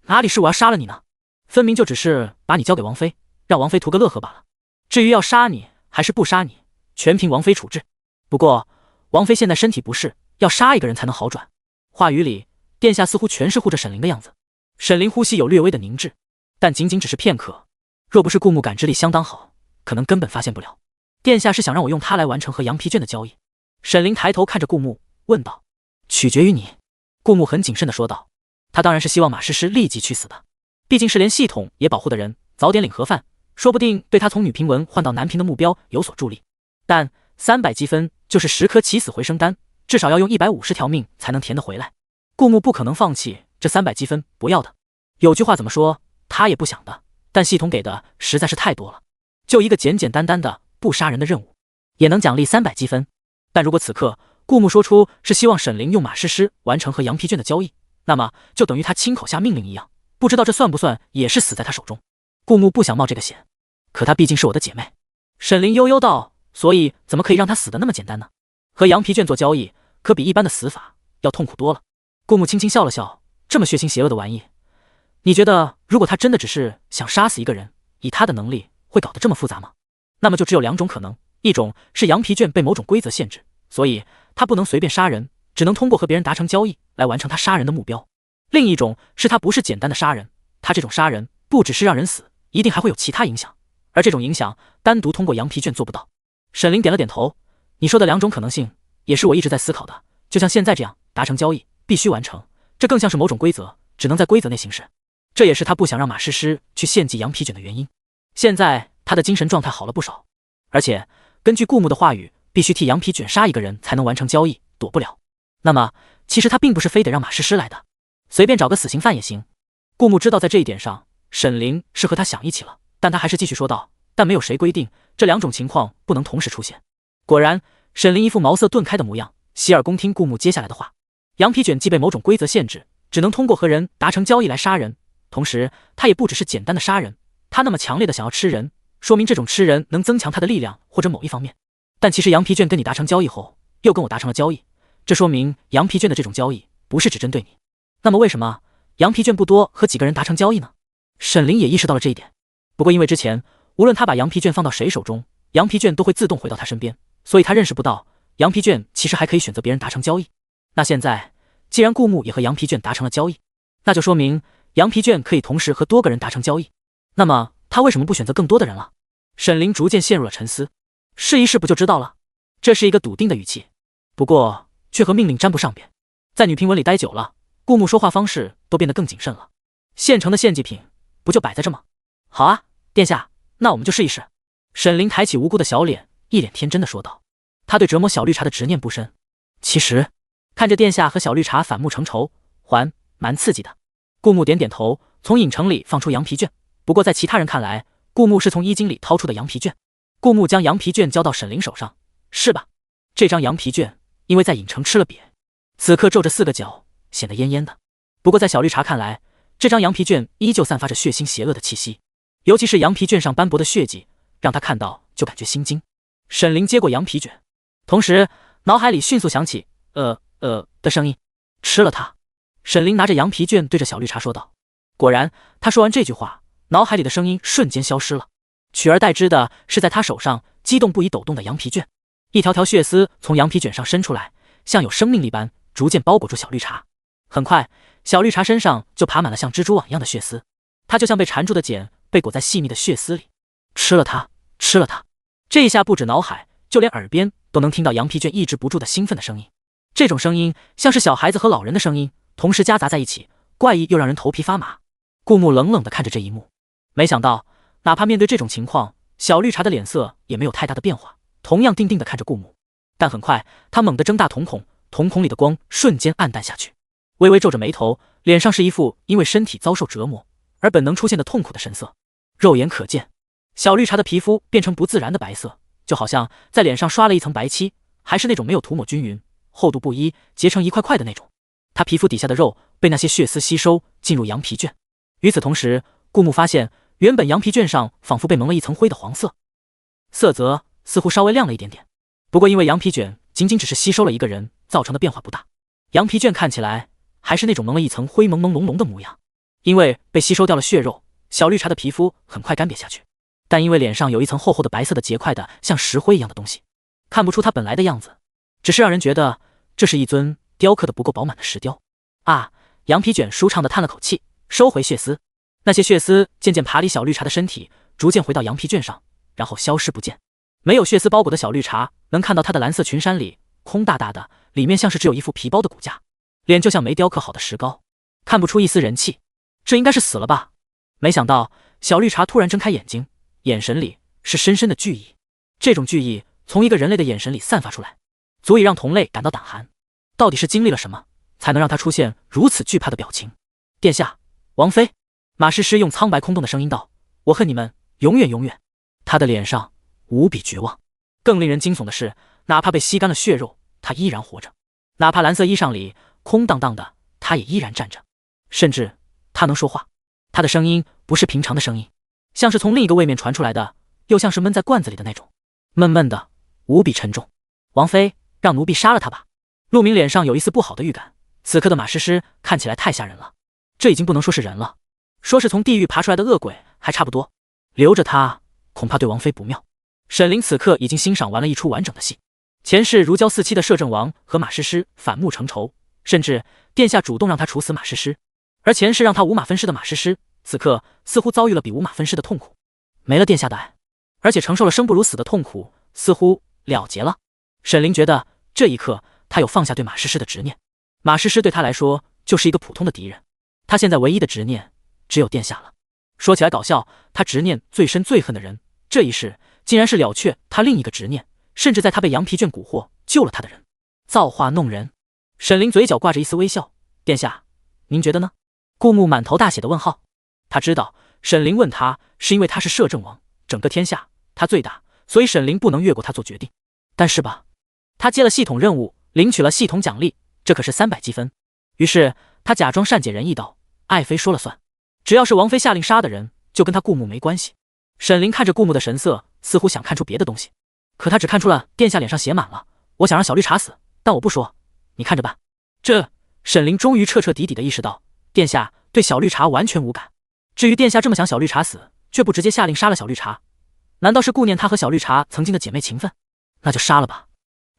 哪里是我要杀了你呢？分明就只是把你交给王妃，让王妃图个乐呵罢了。至于要杀你还是不杀你，全凭王妃处置。不过王妃现在身体不适，要杀一个人才能好转。话语里殿下似乎全是护着沈凌的样子。沈凌呼吸有略微的凝滞，但仅仅只是片刻，若不是顾木感知力相当好，可能根本发现不了。殿下是想让我用它来完成和羊皮卷的交易。沈凌抬头看着顾木问道。取决于你。顾木很谨慎地说道。他当然是希望马诗诗立即去死的，毕竟是连系统也保护的人，早点领盒饭，说不定对他从女平文换到男平的目标有所助力。但300积分就是10颗起死回生丹，至少要用150条命才能填得回来。顾木不可能放弃这300积分不要的。有句话怎么说，他也不想的，但系统给的实在是太多了，就一个简简单单的不杀人的任务也能奖励300积分。但如果此刻顾木说出是希望沈凌用马诗诗完成和羊皮卷的交易，那么就等于他亲口下命令一样，不知道这算不算也是死在他手中。顾木不想冒这个险，可她毕竟是我的姐妹。沈凌悠悠道，所以怎么可以让她死得那么简单呢？和羊皮卷做交易可比一般的死法要痛苦多了。顾木轻轻笑了笑，这么血腥邪恶的玩意，你觉得如果他真的只是想杀死一个人，以他的能力会搞得这么复杂吗？那么就只有2种可能，一种是羊皮卷被某种规则限制，所以他不能随便杀人，只能通过和别人达成交易来完成他杀人的目标。另一种是他不是简单的杀人，他这种杀人不只是让人死，一定还会有其他影响，而这种影响单独通过羊皮卷做不到。沈凌点了点头，你说的2种可能性也是我一直在思考的，就像现在这样，达成交易必须完成，这更像是某种规则，只能在规则内行事。这也是他不想让马诗诗去献祭羊皮卷的原因。现在他的精神状态好了不少，而且根据顾木的话语，必须替羊皮卷杀一个人才能完成交易，躲不了。那么其实他并不是非得让马诗诗来的，随便找个死刑犯也行。顾木知道在这一点上沈凌是和他想一起了，但他还是继续说道，但没有谁规定这两种情况不能同时出现。果然，沈凌一副茅塞顿开的模样，洗耳恭听顾木接下来的话。羊皮卷既被某种规则限制，只能通过和人达成交易来杀人，同时他也不只是简单的杀人，他那么强烈的想要吃人，说明这种吃人能增强他的力量或者某一方面。但其实羊皮卷跟你达成交易后，又跟我达成了交易，这说明羊皮卷的这种交易不是只针对你。那么为什么羊皮卷不多和几个人达成交易呢？沈凌也意识到了这一点，不过因为之前无论他把羊皮卷放到谁手中，羊皮卷都会自动回到他身边，所以他认识不到羊皮卷其实还可以选择别人达成交易。那现在既然顾木也和羊皮卷达成了交易，那就说明羊皮卷可以同时和多个人达成交易。那么他为什么不选择更多的人了？沈凌逐渐陷入了沉思，试一试不就知道了。这是一个笃定的语气，不过却和命令沾不上边。在女评文里待久了，顾木说话方式都变得更谨慎了。现成的献祭品不就摆在这吗？好啊，殿下，那我们就试一试。沈凌抬起无辜的小脸，一脸天真的说道。他对折磨小绿茶的执念不深，其实看着殿下和小绿茶反目成仇，还蛮刺激的。顾木点点头，从影城里放出羊皮卷，不过在其他人看来，顾木是从衣襟里掏出的羊皮卷。顾木将羊皮卷交到沈凌手上，是吧？这张羊皮卷因为在影城吃了瘪，此刻皱着4个角，显得恹恹的。不过在小绿茶看来，这张羊皮卷依旧散发着血腥邪恶的气息，尤其是羊皮卷上斑驳的血迹，让他看到就感觉心惊。沈凌接过羊皮卷，同时脑海里迅速响起的声音，吃了它。沈凌拿着羊皮卷对着小绿茶说道。果然，他说完这句话，脑海里的声音瞬间消失了，取而代之的是在他手上激动不已抖动的羊皮卷。一条条血丝从羊皮卷上伸出来，像有生命力般逐渐包裹住小绿茶。很快，小绿茶身上就爬满了像蜘蛛网一样的血丝，它就像被缠住的茧，被裹在细密的血丝里。吃了它，吃了它！这一下不止脑海，就连耳边都能听到羊皮卷抑制不住的兴奋的声音。这种声音像是小孩子和老人的声音，同时夹杂在一起，怪异又让人头皮发麻。顾木冷冷地看着这一幕，没想到哪怕面对这种情况，小绿茶的脸色也没有太大的变化，同样定定地看着顾木。但很快，他猛地睁大瞳孔，瞳孔里的光瞬间暗淡下去，微微皱着眉头，脸上是一副因为身体遭受折磨而本能出现的痛苦的神色。肉眼可见，小绿茶的皮肤变成不自然的白色，就好像在脸上刷了一层白漆，还是那种没有涂抹均匀、厚度不一、结成一块块的那种。他皮肤底下的肉被那些血丝吸收进入羊皮卷。与此同时，顾木发现原本羊皮卷上仿佛被蒙了一层灰的黄色，色泽似乎稍微亮了一点点。不过因为羊皮卷仅仅只是吸收了一个人，造成的变化不大，羊皮卷看起来还是那种蒙了一层灰朦朦胧胧的模样。因为被吸收掉了血肉，小绿茶的皮肤很快干瘪下去，但因为脸上有一层厚厚的白色的结块的像石灰一样的东西，看不出它本来的样子，只是让人觉得这是一尊雕刻的不够饱满的石雕。啊！羊皮卷舒畅地叹了口气，收回血丝。那些血丝渐渐爬离小绿茶的身体，逐渐回到羊皮卷上，然后消失不见。没有血丝包裹的小绿茶能看到她的蓝色裙衫里空大大的，里面像是只有一副皮包的骨架，脸就像没雕刻好的石膏，看不出一丝人气。这应该是死了吧？没想到小绿茶突然睁开眼睛，眼神里是深深的惧意。这种惧意从一个人类的眼神里散发出来，足以让同类感到胆寒。到底是经历了什么，才能让他出现如此惧怕的表情？殿下，王妃。马诗诗用苍白空洞的声音道：“我恨你们，永远永远。”他的脸上无比绝望。更令人惊悚的是，哪怕被吸干了血肉，他依然活着；哪怕蓝色衣裳里空荡荡的，他也依然站着。甚至他能说话，他的声音不是平常的声音，像是从另一个位面传出来的，又像是闷在罐子里的那种，闷闷的，无比沉重。王妃，让奴婢杀了他吧。陆明脸上有一丝不好的预感，此刻的马诗诗看起来太吓人了，这已经不能说是人了，说是从地狱爬出来的恶鬼还差不多，留着他恐怕对王妃不妙。沈凌此刻已经欣赏完了一出完整的戏，前世如胶似漆的摄政王和马诗诗反目成仇，甚至殿下主动让他处死马诗诗，而前世让他五马分尸的马诗诗，此刻似乎遭遇了比五马分尸的痛苦，没了殿下的爱，而且承受了生不如死的痛苦，似乎了结了。沈凌觉得这一刻他有放下对马诗诗的执念，马诗诗对他来说就是一个普通的敌人，他现在唯一的执念只有殿下了。说起来搞笑，他执念最深最恨的人，这一世竟然是了却他另一个执念，甚至在他被羊皮卷蛊惑救了他的人。造化弄人。沈凌嘴角挂着一丝微笑，殿下，您觉得呢？顾牧满头大写的问号。他知道沈凌问他是因为他是摄政王，整个天下他最大，所以沈凌不能越过他做决定。但是吧，他接了系统任务，领取了系统奖励，这可是300积分。于是他假装善解人意道：爱妃说了算，只要是王妃下令杀的人，就跟他顾牧没关系。沈凌看着顾牧的神色，似乎想看出别的东西，可他只看出了殿下脸上写满了我想让小绿茶死，但我不说，你看着办。沈凌终于彻彻底底地意识到，殿下对小绿茶完全无感。至于殿下这么想小绿茶死，却不直接下令杀了小绿茶，难道是顾念他和小绿茶曾经的姐妹情分？那就杀了吧。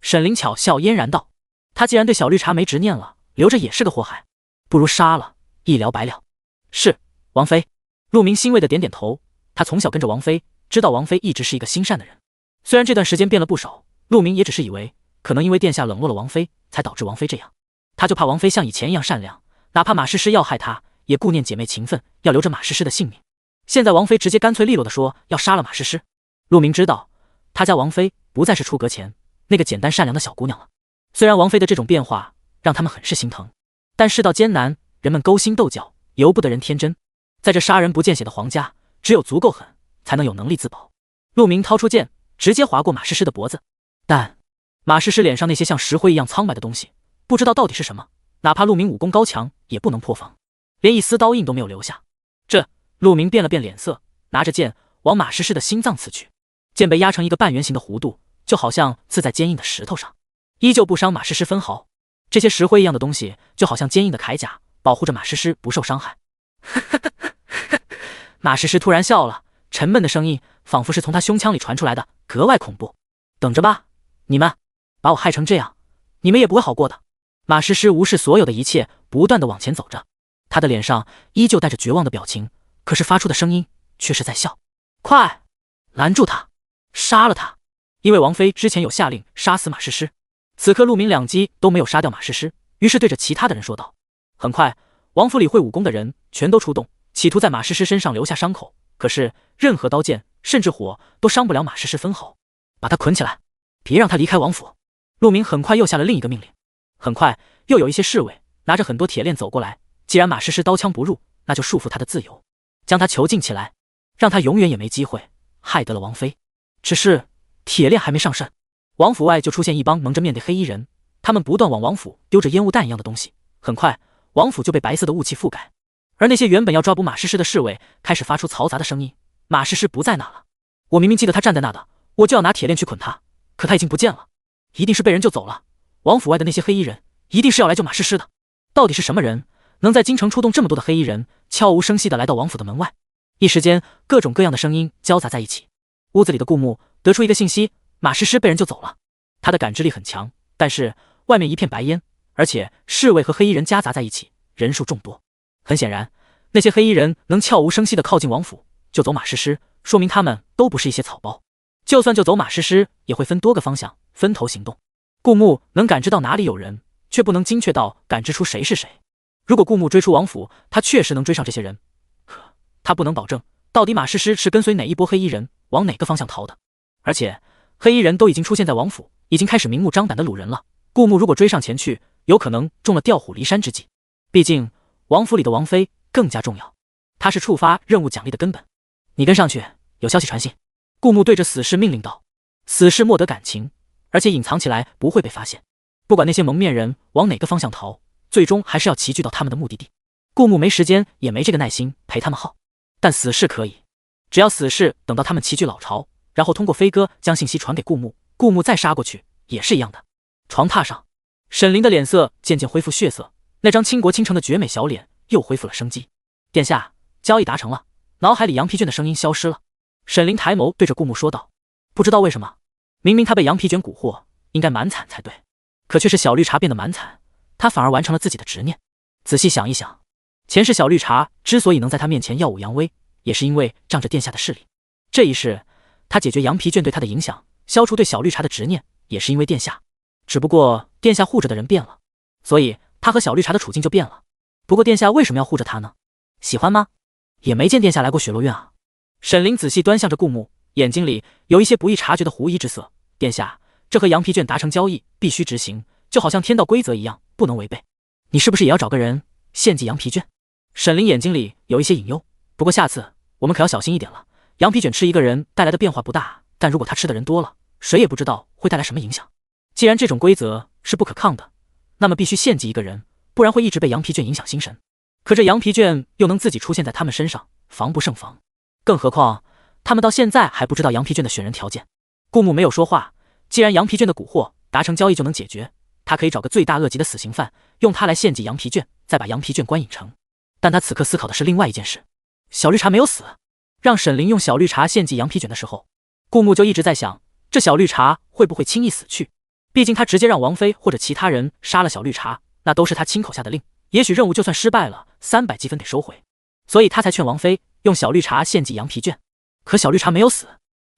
沈凌巧笑嫣然道，他既然对小绿茶没执念了，留着也是个祸害，不如杀了，一了百了。是，王妃。陆明欣慰的点点头，他从小跟着王妃，知道王妃一直是一个心善的人。虽然这段时间变了不少，陆明也只是以为可能因为殿下冷落了王妃，才导致王妃这样。他就怕王妃像以前一样善良，哪怕马诗诗要害他，也顾念姐妹情分，要留着马诗诗的性命。现在王妃直接干脆利落地说要杀了马诗诗，陆明知道他家王妃不再是出阁前那个简单善良的小姑娘了。虽然王妃的这种变化让他们很是心疼，但世道艰难，人们勾心斗角，由不得人天真。在这杀人不见血的皇家，只有足够狠，才能有能力自保。陆明掏出剑，直接划过马诗诗的脖子，但马诗诗脸上那些像石灰一样苍白的东西，不知道到底是什么，哪怕陆明武功高强，也不能破防，连一丝刀印都没有留下。陆明变了变脸色，拿着剑往马诗诗的心脏刺去，剑被压成一个半圆形的弧度，就好像刺在坚硬的石头上，依旧不伤马诗诗分毫。这些石灰一样的东西，就好像坚硬的铠甲，保护着马诗诗不受伤害。马诗诗突然笑了，沉闷的声音仿佛是从他胸腔里传出来的，格外恐怖。等着吧，你们把我害成这样，你们也不会好过的。马诗诗无视所有的一切，不断地往前走着，她的脸上依旧带着绝望的表情，可是发出的声音却是在笑。快，拦住他，杀了他！因为王妃之前有下令杀死马诗诗，此刻陆明两击都没有杀掉马诗诗，于是对着其他的人说道。很快，王府里会武功的人全都出动，企图在马诗诗身上留下伤口，可是任何刀剑甚至火都伤不了马诗诗分毫。把他捆起来，别让他离开王府。陆明很快又下了另一个命令。很快又有一些侍卫拿着很多铁链走过来，既然马诗诗刀枪不入，那就束缚他的自由，将他囚禁起来，让他永远也没机会害得了王妃。只是铁链还没上身，王府外就出现一帮蒙着面的黑衣人，他们不断往王府丢着烟雾弹一样的东西，很快王府就被白色的雾气覆盖。而那些原本要抓捕马诗诗的侍卫开始发出嘈杂的声音，马诗诗不在那了，我明明记得他站在那的，我就要拿铁链去捆他，可他已经不见了，一定是被人救走了。王府外的那些黑衣人一定是要来救马诗诗的，到底是什么人能在京城出动这么多的黑衣人，悄无声息地来到王府的门外？一时间各种各样的声音交杂在一起。屋子里的顾牧得出一个信息，马诗诗被人救走了。他的感知力很强，但是外面一片白烟，而且侍卫和黑衣人夹杂在一起，人数众多。很显然，那些黑衣人能悄无声息地靠近王府救走马诗诗，说明他们都不是一些草包。就算救走马诗诗，也会分多个方向分头行动。顾牧能感知到哪里有人，却不能精确到感知出谁是谁。如果顾牧追出王府，他确实能追上这些人，可他不能保证到底马诗诗是跟随哪一波黑衣人往哪个方向逃的。而且黑衣人都已经出现在王府，已经开始明目张胆的掳人了。顾牧如果追上前去，有可能中了调虎离山之计。毕竟王府里的王妃更加重要，她是触发任务奖励的根本。你跟上去，有消息传信。顾牧对着死士命令道。死士莫得感情，而且隐藏起来不会被发现，不管那些蒙面人往哪个方向逃，最终还是要齐聚到他们的目的地。顾牧没时间也没这个耐心陪他们耗，但死士可以，只要死士等到他们齐聚老巢，然后通过飞鸽将信息传给顾牧，顾牧再杀过去也是一样的。床榻上，沈凌的脸色渐渐恢复血色，那张倾国倾城的绝美小脸又恢复了生机。殿下，交易达成了。脑海里羊皮卷的声音消失了。沈凌抬眸对着顾牧说道。不知道为什么，明明他被羊皮卷蛊惑，应该蛮惨才对，可却是小绿茶变得蛮惨，他反而完成了自己的执念。仔细想一想，前世小绿茶之所以能在他面前耀武扬威，也是因为仗着殿下的势力。这一世，他解决羊皮卷对他的影响，消除对小绿茶的执念，也是因为殿下。只不过殿下护着的人变了，所以他和小绿茶的处境就变了。不过殿下为什么要护着他呢？喜欢吗？也没见殿下来过雪落院啊。沈凌仔细端详着顾牧，眼睛里有一些不易察觉的狐疑之色。殿下，这和羊皮卷达成交易必须执行，就好像天道规则一样，不能违背。你是不是也要找个人献祭羊皮卷？沈凌眼睛里有一些隐忧。不过下次我们可要小心一点了。羊皮卷吃一个人带来的变化不大，但如果他吃的人多了，谁也不知道会带来什么影响。既然这种规则是不可抗的，那么必须献祭一个人，不然会一直被羊皮卷影响心神。可这羊皮卷又能自己出现在他们身上，防不胜防。更何况他们到现在还不知道羊皮卷的选人条件。顾木没有说话，既然羊皮卷的蛊惑达成交易就能解决，他可以找个罪大恶极的死刑犯，用他来献祭羊皮卷，再把羊皮卷关影城。但他此刻思考的是另外一件事，小绿茶没有死。让沈凌用小绿茶献祭羊皮卷的时候，顾木就一直在想，这小绿茶会不会轻易死去？毕竟他直接让王妃或者其他人杀了小绿茶，那都是他亲口下的令，也许任务就算失败了，300积分得收回。所以他才劝王妃用小绿茶献祭羊皮卷。可小绿茶没有死，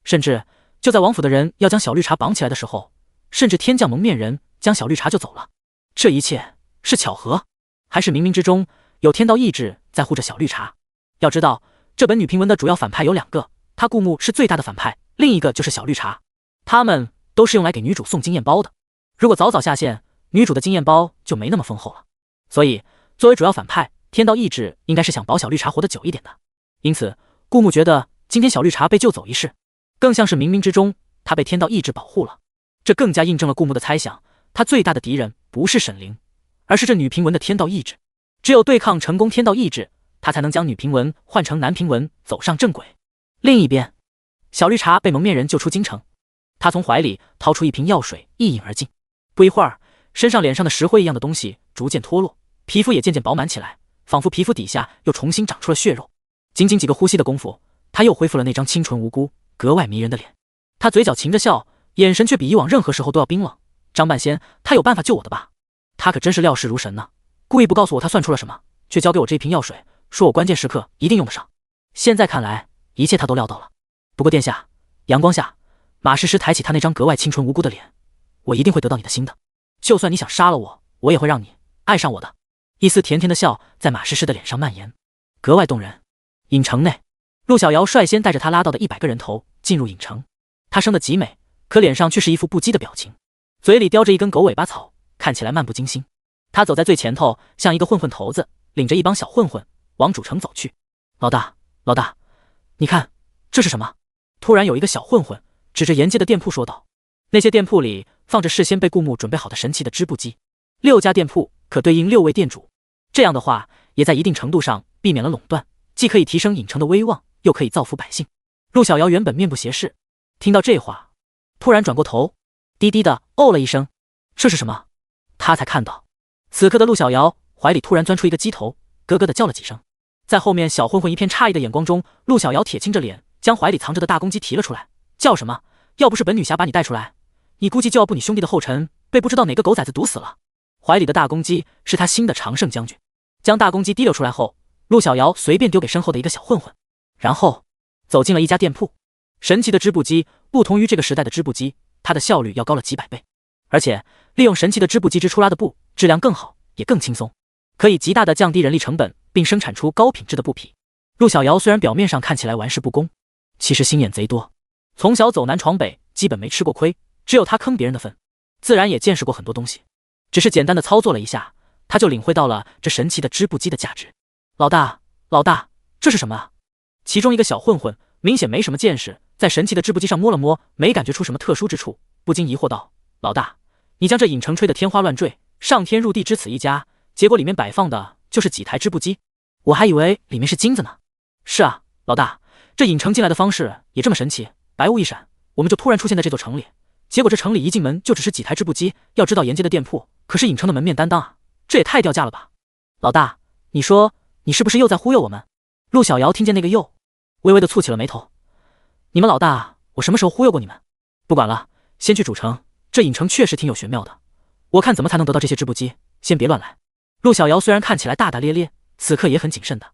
甚至就在王府的人要将小绿茶绑起来的时候，甚至天降蒙面人将小绿茶就走了。这一切是巧合，还是冥冥之中有天道意志在护着小绿茶？要知道，这本女评文的主要反派有2个，他顾木是最大的反派，另一个就是小绿茶。他们都是用来给女主送经验包的。如果早早下线，女主的经验包就没那么丰厚了。所以作为主要反派，天道意志应该是想保小绿茶活得久一点的。因此顾木觉得今天小绿茶被救走一事，更像是冥冥之中他被天道意志保护了。这更加印证了顾木的猜想，他最大的敌人不是沈凌，而是这女评文的天道意志。只有对抗成功天道意志，他才能将女评文换成男评文，走上正轨。另一边，小绿茶被蒙面人救出京城，他从怀里掏出一瓶药水，一饮而尽。不一会儿，身上脸上的石灰一样的东西逐渐脱落，皮肤也渐渐饱满起来，仿佛皮肤底下又重新长出了血肉。仅仅几个呼吸的功夫，他又恢复了那张清纯无辜、格外迷人的脸。他嘴角噙着笑，眼神却比以往任何时候都要冰冷。张半仙，他有办法救我的吧？他可真是料事如神呢，故意不告诉我他算出了什么，却交给我这瓶药水，说我关键时刻一定用得上。现在看来，一切他都料到了。不过殿下，阳光下，马诗诗抬起他那张格外清纯无辜的脸，我一定会得到你的心的。就算你想杀了我，我也会让你爱上我的。一丝甜甜的笑在马诗诗的脸上蔓延，格外动人。影城内，陆小瑶率先带着他拉到的100个人头进入影城。她生得极美，可脸上却是一副不羁的表情，嘴里叼着一根狗尾巴草，看起来漫不经心。她走在最前头，像一个混混头子，领着一帮小混混往主城走去。老大，老大，你看这是什么？突然有一个小混混指着沿街的店铺说道。那些店铺里放着事先被顾木准备好的神奇的织布机，6家店铺可对应6位店主。这样的话，也在一定程度上避免了垄断，既可以提升影城的威望，又可以造福百姓。陆小瑶原本面不斜视，听到这话，突然转过头，低低的哦了一声。这是什么？他才看到，此刻的陆小瑶怀里突然钻出一个鸡头，咯咯的叫了几声。在后面小混混一片诧异的眼光中，陆小瑶铁青着脸，将怀里藏着的大公鸡提了出来。叫什么？要不是本女侠把你带出来，你估计就要步你兄弟的后尘，被不知道哪个狗崽子毒死了。怀里的大公鸡是他新的常胜将军。将大公鸡提溜出来后，陆小瑶随便丢给身后的一个小混混，然后走进了一家店铺。神奇的织布机不同于这个时代的织布机，它的效率要高了几百倍，而且利用神奇的织布机织出来的布质量更好，也更轻松，可以极大的降低人力成本，并生产出高品质的布匹。陆小瑶虽然表面上看起来玩世不恭，其实心眼贼多，从小走南闯北，基本没吃过亏，只有他坑别人的份，自然也见识过很多东西。只是简单的操作了一下，他就领会到了这神奇的织布机的价值。老大，老大，这是什么啊？其中一个小混混明显没什么见识，在神奇的织布机上摸了摸，没感觉出什么特殊之处，不禁疑惑道：老大，你将这影城吹得天花乱坠，上天入地只此一家，结果里面摆放的就是几台织布机，我还以为里面是金子呢。是啊，老大，这影城进来的方式也这么神奇，白雾一闪，我们就突然出现在这座城里，结果这城里一进门就只是几台织布机，要知道沿街的店铺可是影城的门面担当啊，这也太掉价了吧。老大，你说你是不是又在忽悠我们？陆小瑶听见那个又，微微的蹙起了眉头。你们老大，我什么时候忽悠过你们？不管了，先去主城，这影城确实挺有玄妙的，我看怎么才能得到这些织布机，先别乱来。陆小瑶虽然看起来大大咧咧，此刻也很谨慎的。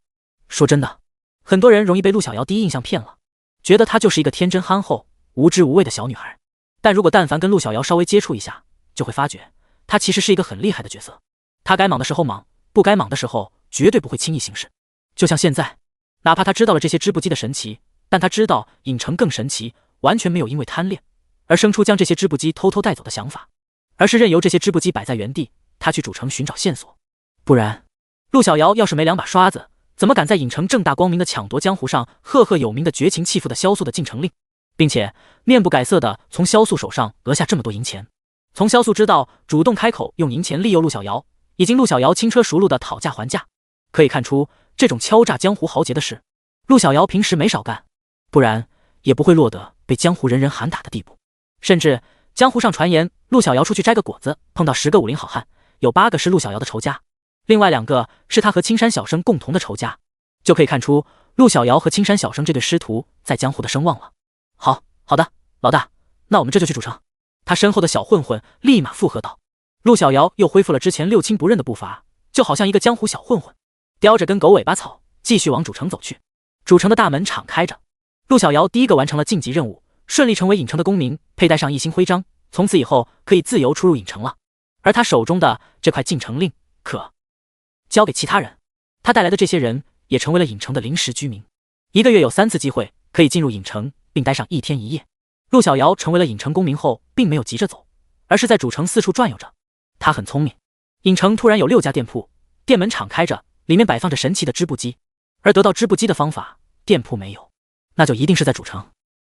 说真的，很多人容易被陆小瑶第一印象骗了，觉得她就是一个天真憨厚、无知无畏的小女孩。但如果但凡跟陆小瑶稍微接触一下，就会发觉她其实是一个很厉害的角色。她该忙的时候忙，不该忙的时候绝对不会轻易行事。就像现在，哪怕她知道了这些织布机的神奇，但她知道影城更神奇，完全没有因为贪恋而生出将这些织布机偷偷带走的想法，而是任由这些织布机摆在原地，他去主城寻找线索。不然，陆小瑶要是没两把刷子，怎么敢在影城正大光明的抢夺江湖上赫赫有名的绝情弃妇的萧素的进城令，并且面不改色的从萧素手上讹下这么多银钱？从萧素知道主动开口用银钱利诱陆小瑶，已经陆小瑶轻车熟路的讨价还价，可以看出这种敲诈江湖豪杰的事，陆小瑶平时没少干，不然也不会落得被江湖人人喊打的地步。甚至江湖上传言，陆小瑶出去摘个果子，碰到10个武林好汉，有8个是陆小瑶的仇家，另外2个是他和青山小生共同的仇家，就可以看出陆小瑶和青山小生这对师徒在江湖的声望了。好的，老大，那我们这就去主城。他身后的小混混立马附和道。陆小瑶又恢复了之前六亲不认的步伐，就好像一个江湖小混混，叼着根狗尾巴草，继续往主城走去。主城的大门敞开着，陆小瑶第一个完成了晋级任务，顺利成为影城的公民，佩戴上1星徽章，从此以后可以自由出入影城了。而他手中的这块进城令可交给其他人，他带来的这些人也成为了影城的临时居民，1个月有3次机会可以进入影城并待上1天1夜。陆小瑶成为了影城公民后，并没有急着走，而是在主城四处转悠着。他很聪明，影城突然有6家店铺，店门敞开着，里面摆放着神奇的织布机，而得到织布机的方法店铺没有，那就一定是在主城。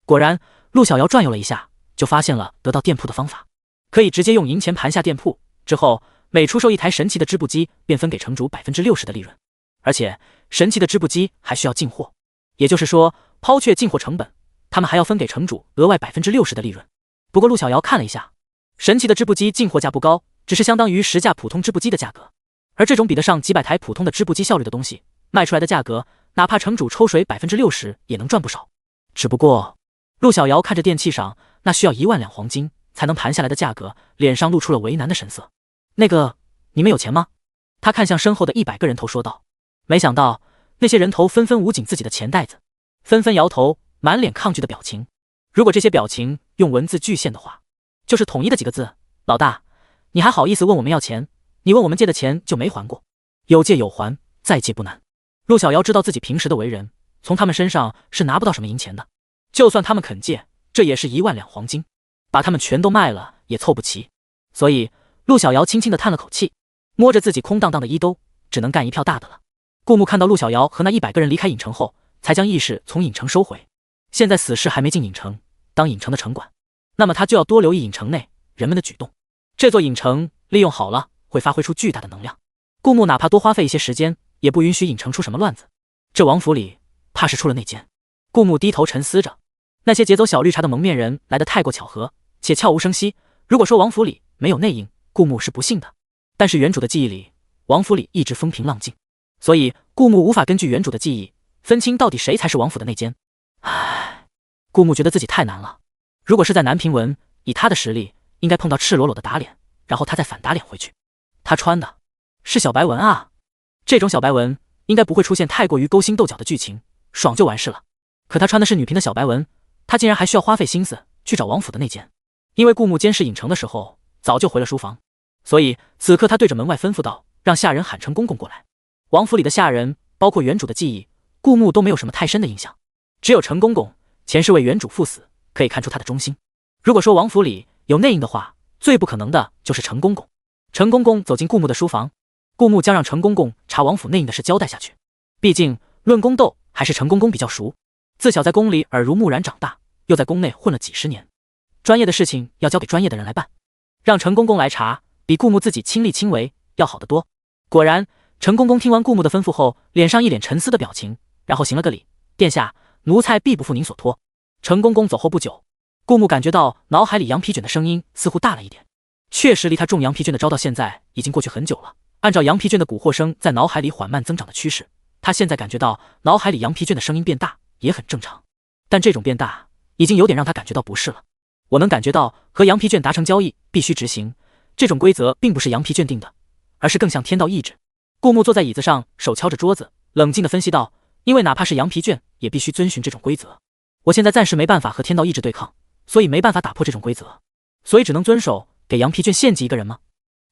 果然，陆小瑶转悠了一下，就发现了得到店铺的方法，可以直接用银钱盘下店铺，之后每出售1台神奇的织布机，便分给城主60%的利润。而且神奇的织布机还需要进货，也就是说抛却进货成本，他们还要分给城主额外60%的利润。不过陆小瑶看了一下，神奇的织布机进货价不高，只是相当于10架普通织布机的价格，而这种比得上几百台普通的织布机效率的东西，卖出来的价格哪怕城主抽水60%也能赚不少。只不过陆小瑶看着电器上那需要1万两黄金才能盘下来的价格，脸上露出了为难的神色。那个，你们有钱吗？他看向身后的100个人头说道。没想到那些人头纷纷捂紧自己的钱袋子，纷纷摇头，满脸抗拒的表情。如果这些表情用文字具现的话，就是统一的几个字：老大，你还好意思问我们要钱？你问我们借的钱就没还过，有借有还，再借不难。陆小瑶知道自己平时的为人，从他们身上是拿不到什么银钱的，就算他们肯借，这也是1万两黄金，把他们全都卖了也凑不齐。所以陆小瑶轻轻地叹了口气，摸着自己空荡荡的衣兜，只能干一票大的了。顾木看到陆小瑶和那100个人离开影城后，才将意识从影城收回。现在死士还没进影城当影城的城管，那么他就要多留意影城内人们的举动。这座影城利用好了，会发挥出巨大的能量。顾木哪怕多花费一些时间，也不允许影城出什么乱子。这王府里怕是出了内奸。顾木低头沉思着，那些劫走小绿茶的蒙面人来得太过巧合，且悄无声息。如果说王府里没有内应，顾木是不信的。但是原主的记忆里，王府里一直风平浪静，所以顾木无法根据原主的记忆分清到底谁才是王府的内奸。唉，顾木觉得自己太难了。如果是在南平文，以他的实力，应该碰到赤裸裸的打脸，然后他再反打脸回去。他穿的是小白文啊，这种小白文应该不会出现太过于勾心斗角的剧情，爽就完事了。可他穿的是女频的小白文，他竟然还需要花费心思去找王府的内奸。因为顾木监视影城的时候早就回了书房，所以此刻他对着门外吩咐道，让下人喊程公公过来。王府里的下人包括原主的记忆，顾木都没有什么太深的印象，只有程公公前世为原主赴死，可以看出他的忠心。如果说王府里有内应的话，最不可能的就是程公公。程公公走进顾木的书房，顾木将让程公公查王府内应的事交代下去。毕竟论宫斗，还是程公公比较熟，自小在宫里耳濡目染长大，又在宫内混了几十年，专业的事情要交给专业的人来办，让程公公来查，比顾木自己亲力亲为要好得多。果然，程公公听完顾木的吩咐后，脸上一脸沉思的表情，然后行了个礼：殿下，奴才必不负您所托。程公公走后不久，顾木感觉到脑海里羊皮卷的声音似乎大了一点。确实离他中羊皮卷的招到现在已经过去很久了，按照羊皮卷的蛊惑声在脑海里缓慢增长的趋势，他现在感觉到脑海里羊皮卷的声音变大也很正常，但这种变大已经有点让他感觉到不适了。我能感觉到和羊皮卷达成交易必须执行，这种规则并不是羊皮卷定的，而是更像天道意志。顾木坐在椅子上，手敲着桌子，冷静地分析道，因为哪怕是羊皮卷也必须遵循这种规则，我现在暂时没办法和天道意志对抗，所以没办法打破这种规则，所以只能遵守给羊皮卷献祭一个人吗？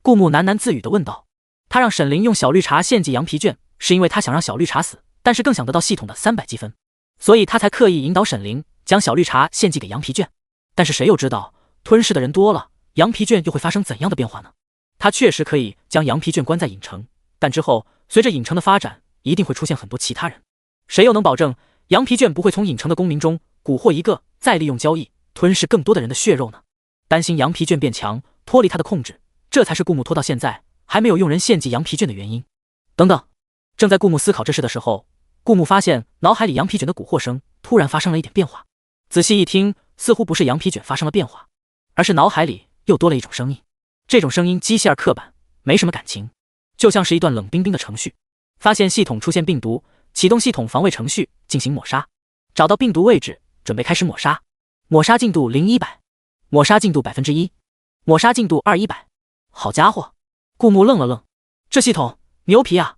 顾木喃喃自语地问道。他让沈凌用小绿茶献祭羊皮卷，是因为他想让小绿茶死，但是更想得到系统的300积分，所以他才刻意引导沈凌将小绿茶献祭给羊皮卷。但是谁又知道吞噬的人多了，羊皮卷又会发生怎样的变化呢？他确实可以将羊皮卷关在影城，但之后随着影城的发展，一定会出现很多其他人。谁又能保证羊皮卷不会从影城的公民中蛊惑一个，再利用交易吞噬更多的人的血肉呢？担心羊皮卷变强，脱离他的控制，这才是顾木拖到现在还没有用人献祭羊皮卷的原因。等等，正在顾木思考这事的时候，顾木发现脑海里羊皮卷的蛊惑声突然发生了一点变化。仔细一听，似乎不是羊皮卷发生了变化，而是脑海里又多了一种声音。这种声音机械而刻板，没什么感情，就像是一段冷冰冰的程序。发现系统出现病毒，启动系统防卫程序进行抹杀，找到病毒位置，准备开始抹杀。抹杀进度0-100，抹杀进度1%，抹杀进度2-100。好家伙，顾木愣了愣，这系统牛皮啊！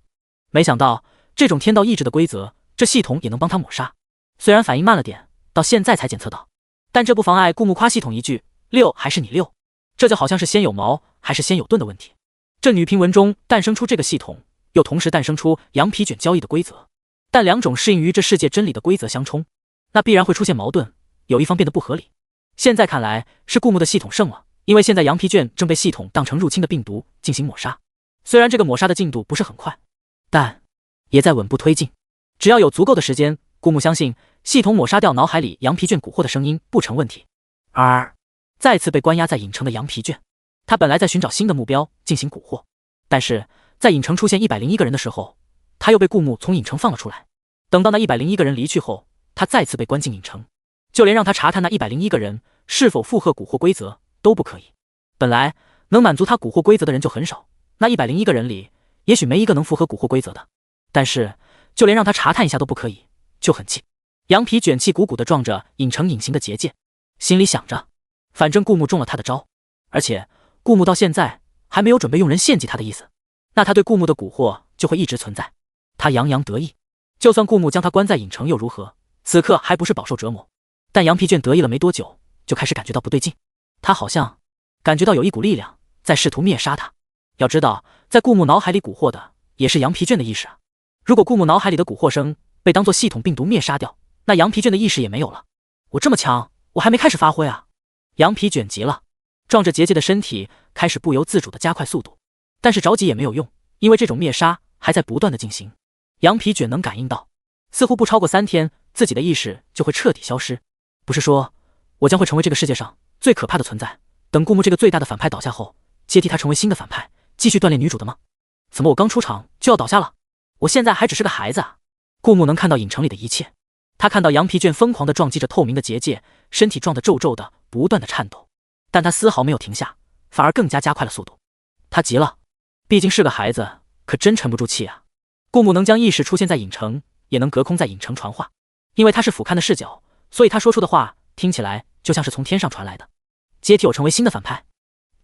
没想到这种天道意志的规则，这系统也能帮他抹杀。虽然反应慢了点，到现在才检测到，但这不妨碍顾木夸系统一句溜还是你溜。这就好像是先有矛还是先有盾的问题。这女频文中诞生出这个系统，又同时诞生出羊皮卷交易的规则，但两种适应于这世界真理的规则相冲，那必然会出现矛盾，有一方变得不合理。现在看来是顾木的系统胜了，因为现在羊皮卷正被系统当成入侵的病毒进行抹杀。虽然这个抹杀的进度不是很快，但也在稳步推进。只要有足够的时间，顾木相信系统抹杀掉脑海里羊皮卷蛊惑的声音不成问题。而再次被关押在影城的羊皮卷，他本来在寻找新的目标进行蛊惑，但是在影城出现101个人的时候，他又被顾木从影城放了出来。等到那101个人离去后，他再次被关进影城，就连让他查探那101个人是否符合蛊惑规则都不可以。本来能满足他蛊惑规则的人就很少，那101个人里也许没一个能符合蛊惑规则的，但是就连让他查探一下都不可以，就很气。羊皮卷气鼓鼓地撞着影城隐形的结界，心里想着反正顾木中了他的招，而且顾木到现在还没有准备用人献祭他的意思，那他对顾木的蛊惑就会一直存在。他洋洋得意，就算顾木将他关在影城又如何，此刻还不是饱受折磨。但羊皮卷得意了没多久，就开始感觉到不对劲，他好像感觉到有一股力量在试图灭杀他。要知道，在顾木脑海里蛊惑的也是羊皮卷的意识啊。如果顾木脑海里的蛊惑声被当作系统病毒灭杀掉，那羊皮卷的意识也没有了。我这么强，我还没开始发挥啊！羊皮卷急了，撞着结界的身体开始不由自主地加快速度，但是着急也没有用，因为这种灭杀还在不断地进行。羊皮卷能感应到，似乎不超过3天，自己的意识就会彻底消失。不是说我将会成为这个世界上最可怕的存在，等顾木这个最大的反派倒下后，接替他成为新的反派，继续锻炼女主的吗？怎么我刚出场就要倒下了？我现在还只是个孩子啊！顾木能看到影城里的一切，他看到羊皮卷疯狂地撞击着透明的结界，身体撞得皱皱的，不断地颤抖，但他丝毫没有停下，反而更加加快了速度。他急了，毕竟是个孩子，可真沉不住气啊！顾木能将意识出现在影城，也能隔空在影城传话，因为他是俯瞰的视角，所以他说出的话听起来就像是从天上传来的。接替我成为新的反派，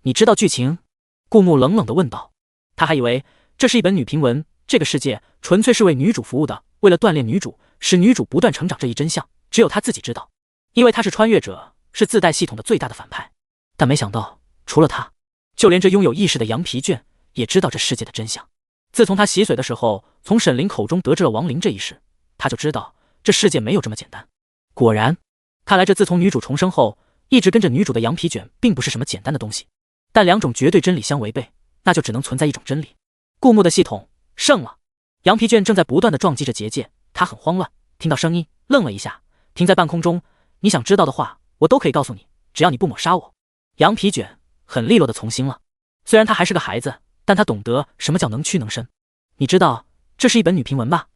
你知道剧情？顾木冷冷地问道。他还以为这是一本女频文，这个世界纯粹是为女主服务的，为了锻炼女主，使女主不断成长，这一真相只有他自己知道，因为他是穿越者，是自带系统的最大的反派。但没想到除了他，就连这拥有意识的羊皮卷也知道这世界的真相。自从他洗髓的时候从沈灵口中得知了亡灵这一事，他就知道这世界没有这么简单。果然，看来这自从女主重生后一直跟着女主的羊皮卷并不是什么简单的东西。但两种绝对真理相违背，那就只能存在一种真理。顾木的系统胜了，羊皮卷正在不断地撞击着结界，他很慌乱，听到声音愣了一下，停在半空中。你想知道的话我都可以告诉你，只要你不抹杀我。羊皮卷很利落地从心了，虽然他还是个孩子，但他懂得什么叫能屈能伸。你知道这是一本女频文吧？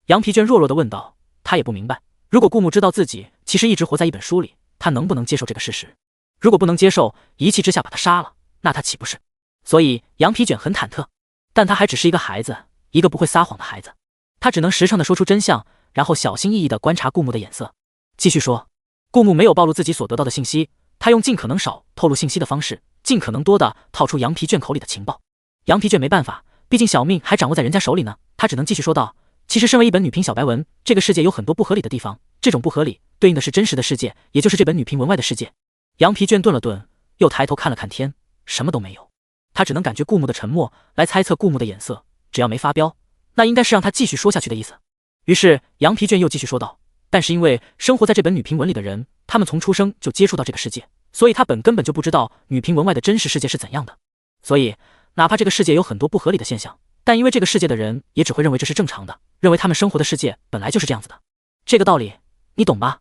羊皮卷弱弱地问道。他也不明白，如果顾木知道自己其实一直活在一本书里，他能不能接受这个事实？如果不能接受，一气之下把他杀了，那他岂不是？所以羊皮卷很忐忑，但他还只是一个孩子，一个不会撒谎的孩子。他只能实诚地说出真相，然后小心翼翼地观察顾木的眼色。继续说，顾木没有暴露自己所得到的信息，他用尽可能少透露信息的方式，尽可能多地套出羊皮卷口里的情报。羊皮卷没办法，毕竟小命还掌握在人家手里呢，他只能继续说道。其实身为一本女频小白文，这个世界有很多不合理的地方，这种不合理对应的是真实的世界，也就是这本女频文外的世界。羊皮卷顿了顿，又抬头看了看天，什么都没有。他只能感觉顾木的沉默来猜测顾木的眼色，只要没发飙，那应该是让他继续说下去的意思。于是羊皮卷又继续说道，但是因为生活在这本女频文里的人，他们从出生就接触到这个世界，所以他根本就不知道女频文外的真实世界是怎样的。所以，哪怕这个世界有很多不合理的现象，但因为这个世界的人也只会认为这是正常的，认为他们生活的世界本来就是这样子的。这个道理你懂吧？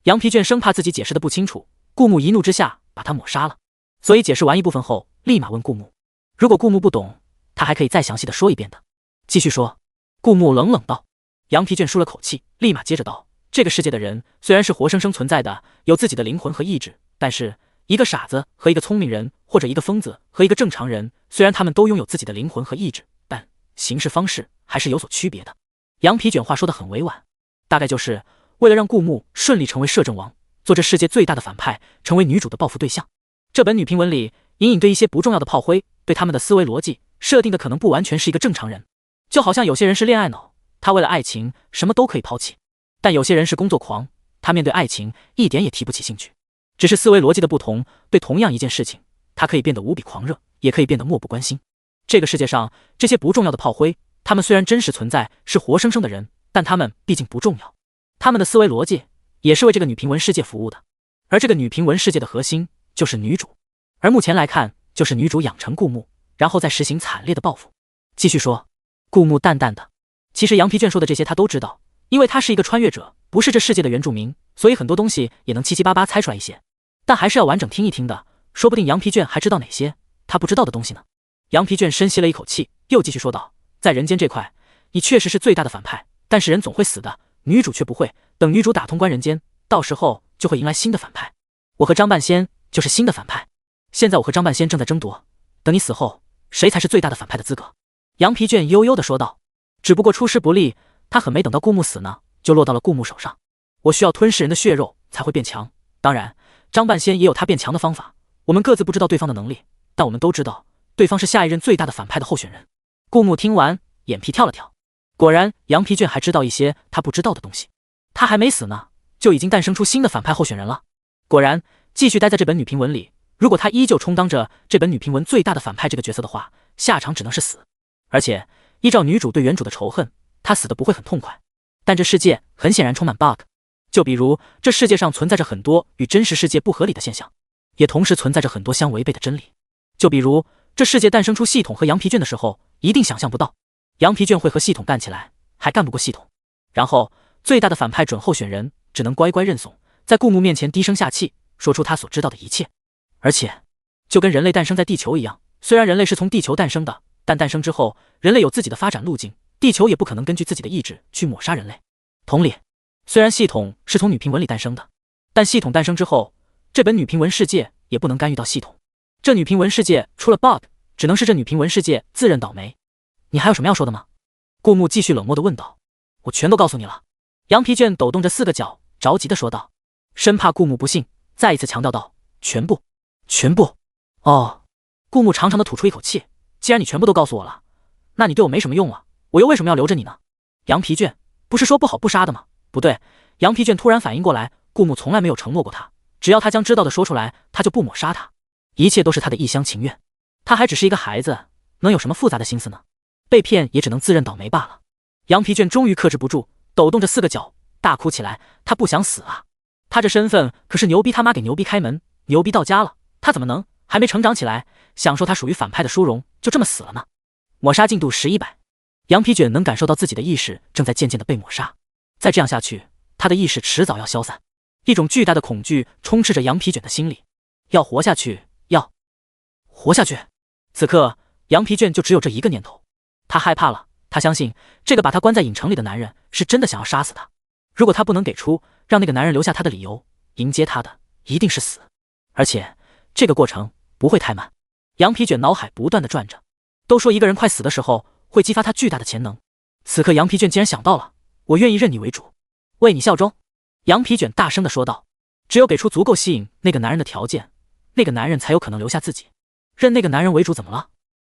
羊皮卷生怕自己解释的不清楚，顾木一怒之下把他抹杀了。所以解释完一部分后，立马问顾木，如果顾木不懂，他还可以再详细的说一遍的。继续说。顾木冷冷道。羊皮卷舒了口气，立马接着道，这个世界的人虽然是活生生存在的，有自己的灵魂和意志，但是一个傻子和一个聪明人，或者一个疯子和一个正常人，虽然他们都拥有自己的灵魂和意志，但行事方式还是有所区别的。羊皮卷话说得很委婉，大概就是为了让顾木顺利成为摄政王，做这世界最大的反派，成为女主的报复对象。这本女评文里隐隐对一些不重要的炮灰，对他们的思维逻辑设定的可能不完全是一个正常人，就好像有些人是恋爱脑，他为了爱情什么都可以抛弃，但有些人是工作狂，他面对爱情一点也提不起兴趣。只是思维逻辑的不同，对同样一件事情，他可以变得无比狂热，也可以变得漠不关心。这个世界上这些不重要的炮灰，他们虽然真实存在，是活生生的人，但他们毕竟不重要。他们的思维逻辑也是为这个女评文世界服务的，而这个女评文世界的核心就是女主，而目前来看，就是女主养成顾木，然后再实行惨烈的报复。继续说。顾木淡淡的，其实羊皮卷说的这些他都知道，因为他是一个穿越者，不是这世界的原住民，所以很多东西也能七七八八猜出来一些，但还是要完整听一听的，说不定羊皮卷还知道哪些他不知道的东西呢。羊皮卷深吸了一口气，又继续说道，在人间这块，你确实是最大的反派，但是人总会死的，女主却不会，等女主打通关人间，到时候就会迎来新的反派，我和张半仙就是新的反派，现在我和张半仙正在争夺，等你死后，谁才是最大的反派的资格。羊皮卷悠悠地说道，只不过出师不利，他很没等到顾木死呢，就落到了顾木手上。我需要吞噬人的血肉才会变强，当然张半仙也有他变强的方法，我们各自不知道对方的能力，但我们都知道对方是下一任最大的反派的候选人。顾木听完眼皮跳了跳，果然羊皮卷还知道一些他不知道的东西，他还没死呢，就已经诞生出新的反派候选人了。果然继续待在这本女评文里，如果他依旧充当着这本女评文最大的反派这个角色的话，下场只能是死。而且依照女主对原主的仇恨，她死的不会很痛快。但这世界很显然充满 bug， 就比如这世界上存在着很多与真实世界不合理的现象，也同时存在着很多相违背的真理。就比如这世界诞生出系统和羊皮卷的时候，一定想象不到羊皮卷会和系统干起来，还干不过系统。然后最大的反派准候选人只能乖乖认怂，在顾木面前低声下气，说出他所知道的一切。而且就跟人类诞生在地球一样，虽然人类是从地球诞生的，但诞生之后，人类有自己的发展路径，地球也不可能根据自己的意志去抹杀人类。同理，虽然系统是从女评文里诞生的，但系统诞生之后，这本女评文世界也不能干预到系统。这女评文世界出了 bug， 只能是这女评文世界自认倒霉。你还有什么要说的吗？顾木继续冷漠地问道。我全都告诉你了。羊皮卷抖动着四个角，着急地说道，生怕顾木不信，再一次强调道，全部。全部。哦。顾木长长的吐出一口气，既然你全部都告诉我了，那你对我没什么用了，我又为什么要留着你呢？羊皮卷，不是说不好不杀的吗？不对。羊皮卷突然反应过来，顾木从来没有承诺过他，只要他将知道的说出来，他就不抹杀他，一切都是他的一厢情愿。他还只是一个孩子，能有什么复杂的心思呢？被骗也只能自认倒霉罢了。羊皮卷终于克制不住，抖动着四个角，大哭起来。他不想死啊！他这身份可是牛逼他妈给牛逼开门，牛逼到家了，他怎么能还没成长起来，享受他属于反派的殊荣，就这么死了呢？抹杀进度1100，羊皮卷能感受到自己的意识正在渐渐的被抹杀，再这样下去，他的意识迟早要消散。一种巨大的恐惧充斥着羊皮卷的心里，要活下去，要活下去。此刻，羊皮卷就只有这一个念头，他害怕了。他相信这个把他关在影城里的男人是真的想要杀死他。如果他不能给出让那个男人留下他的理由，迎接他的一定是死，而且这个过程不会太慢。羊皮卷脑海不断的转着，都说一个人快死的时候会激发他巨大的潜能，此刻羊皮卷竟然想到了，我愿意认你为主，为你效忠。羊皮卷大声的说道，只有给出足够吸引那个男人的条件，那个男人才有可能留下自己。认那个男人为主怎么了？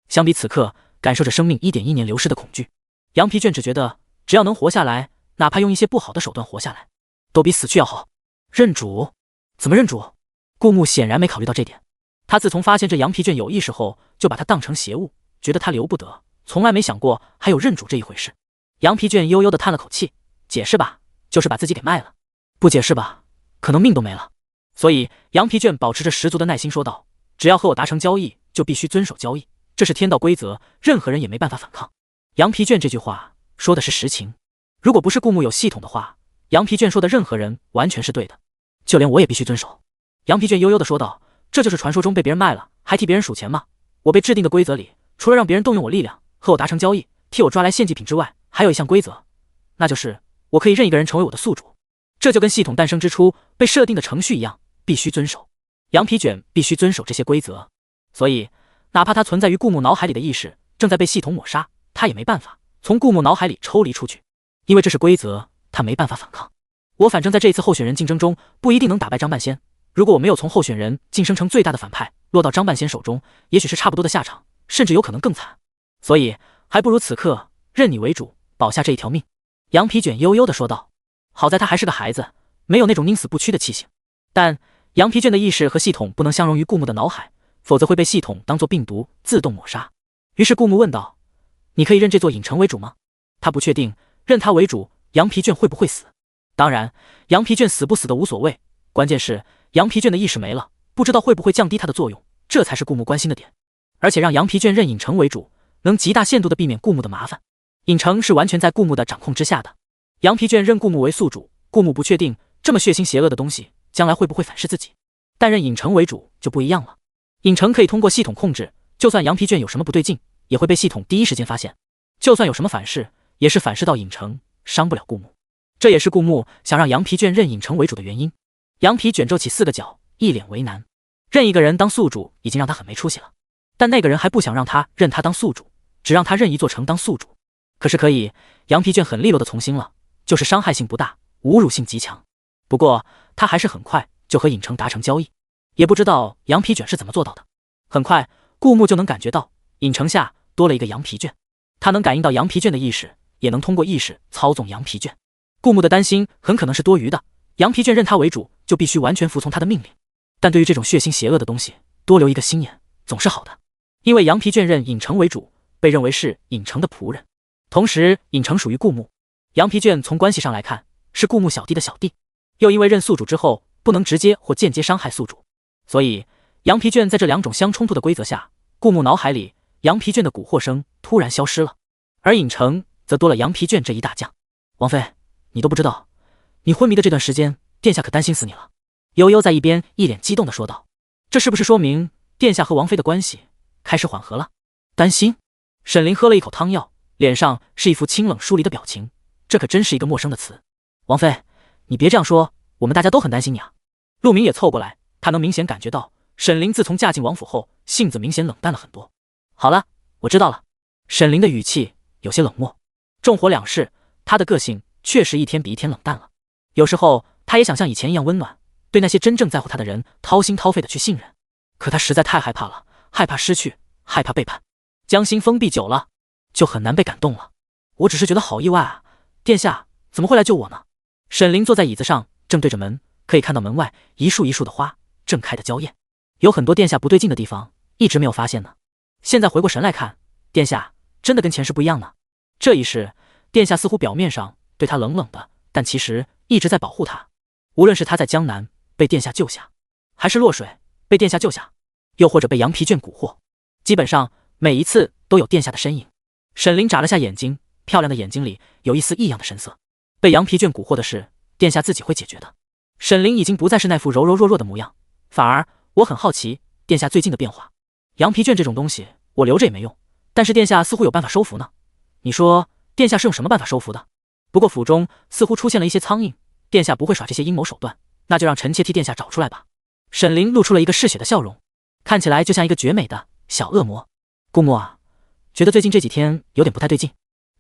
相比此刻感受着生命1.1年流失的恐惧，羊皮卷只觉得只要能活下来，哪怕用一些不好的手段活下来，都比死去要好。认主？怎么认主？顾木显然没考虑到这点。他自从发现这羊皮卷有意识后，就把他当成邪物，觉得他留不得，从来没想过还有认主这一回事。羊皮卷悠悠地叹了口气，解释吧，就是把自己给卖了；不解释吧，可能命都没了。所以羊皮卷保持着十足的耐心说道：“只要和我达成交易，就必须遵守交易，这是天道规则，任何人也没办法反抗。”羊皮卷这句话说的是实情，如果不是顾木有系统的话，羊皮卷说的任何人完全是对的，就连我也必须遵守。羊皮卷悠悠地说道：“这就是传说中被别人卖了还替别人数钱吗？我被制定的规则里，除了让别人动用我力量和我达成交易，替我抓来献祭品之外，还有一项规则，那就是我可以任一个人成为我的宿主。这就跟系统诞生之初被设定的程序一样，必须遵守。羊皮卷必须遵守这些规则，所以哪怕他存在于顾木脑海里的意识正在被系统抹杀，他也没办法从顾木脑海里抽离出去，因为这是规则，他没办法反抗。我反正在这一次候选人竞争中不一定能打败张半仙，如果我没有从候选人晋升成最大的反派，落到张半仙手中，也许是差不多的下场，甚至有可能更惨。所以还不如此刻认你为主，保下这一条命。”羊皮卷悠悠地说道。好在他还是个孩子，没有那种宁死不屈的气性，但羊皮卷的意识和系统不能相容于顾木的脑海，否则会被系统当作病毒自动抹杀。于是顾木问道：“你可以认这座影城为主吗？”他不确定认他为主，羊皮卷会不会死。当然，羊皮卷死不死的无所谓，关键是羊皮卷的意识没了，不知道会不会降低它的作用，这才是顾木关心的点。而且让羊皮卷认影城为主，能极大限度地避免顾木的麻烦。影城是完全在顾木的掌控之下的，羊皮卷认顾木为宿主，顾木不确定这么血腥邪恶的东西将来会不会反噬自己，但认影城为主就不一样了。影城可以通过系统控制，就算羊皮卷有什么不对劲，也会被系统第一时间发现，就算有什么反噬，也是反噬到影城，伤不了顾木。这也是顾木想让羊皮卷认影城为主的原因。羊皮卷皱起4个角，一脸为难。认一个人当宿主已经让他很没出息了，但那个人还不想让他认他当宿主，只让他认一座城当宿主。可是可以，羊皮卷很利落的从心了，就是伤害性不大，侮辱性极强。不过他还是很快就和影城达成交易，也不知道羊皮卷是怎么做到的。很快顾木就能感觉到影城下多了一个羊皮卷，他能感应到羊皮卷的意识，也能通过意识操纵羊皮卷。顾木的担心很可能是多余的，羊皮卷认他为主，就必须完全服从他的命令。但对于这种血腥邪恶的东西，多留一个心眼总是好的。因为羊皮卷认影城为主，被认为是影城的仆人，同时影城属于顾木，羊皮卷从关系上来看是顾木小弟的小弟，又因为认宿主之后不能直接或间接伤害宿主，所以羊皮卷在这两种相冲突的规则下，顾木脑海里羊皮卷的蛊惑声突然消失了，而影城则多了羊皮卷这一大将。王妃，你都不知道，你昏迷的这段时间，殿下可担心死你了。悠悠在一边一脸激动地说道。这是不是说明殿下和王妃的关系开始缓和了？担心？沈凌喝了一口汤药，脸上是一副清冷疏离的表情，这可真是一个陌生的词。王妃，你别这样说，我们大家都很担心你啊。陆明也凑过来，他能明显感觉到沈凌自从嫁进王府后，性子明显冷淡了很多。好了，我知道了。沈凌的语气有些冷漠。重火两世，他的个性确实一天比一天冷淡了。有时候他也想像以前一样温暖，对那些真正在乎他的人掏心掏肺的去信任，可他实在太害怕了，害怕失去，害怕背叛。将心封闭久了，就很难被感动了。我只是觉得好意外啊，殿下怎么会来救我呢？沈凌坐在椅子上，正对着门，可以看到门外一束一束的花正开得娇艳，有很多殿下不对劲的地方一直没有发现呢。现在回过神来看，殿下真的跟前世不一样呢。这一世，殿下似乎表面上对他冷冷的，但其实一直在保护他。无论是他在江南被殿下救下，还是落水被殿下救下，又或者被羊皮卷蛊惑，基本上每一次都有殿下的身影。沈凌眨了下眼睛，漂亮的眼睛里有一丝异样的神色。被羊皮卷蛊惑的事，殿下自己会解决的。沈凌已经不再是那副柔柔弱弱的模样，反而我很好奇殿下最近的变化。羊皮卷这种东西我留着也没用，但是殿下似乎有办法收服呢。你说殿下是用什么办法收服的？不过府中似乎出现了一些苍蝇，殿下不会耍这些阴谋手段，那就让臣妾替殿下找出来吧。沈凌露出了一个嗜血的笑容，看起来就像一个绝美的小恶魔。顾木啊，觉得最近这几天有点不太对劲。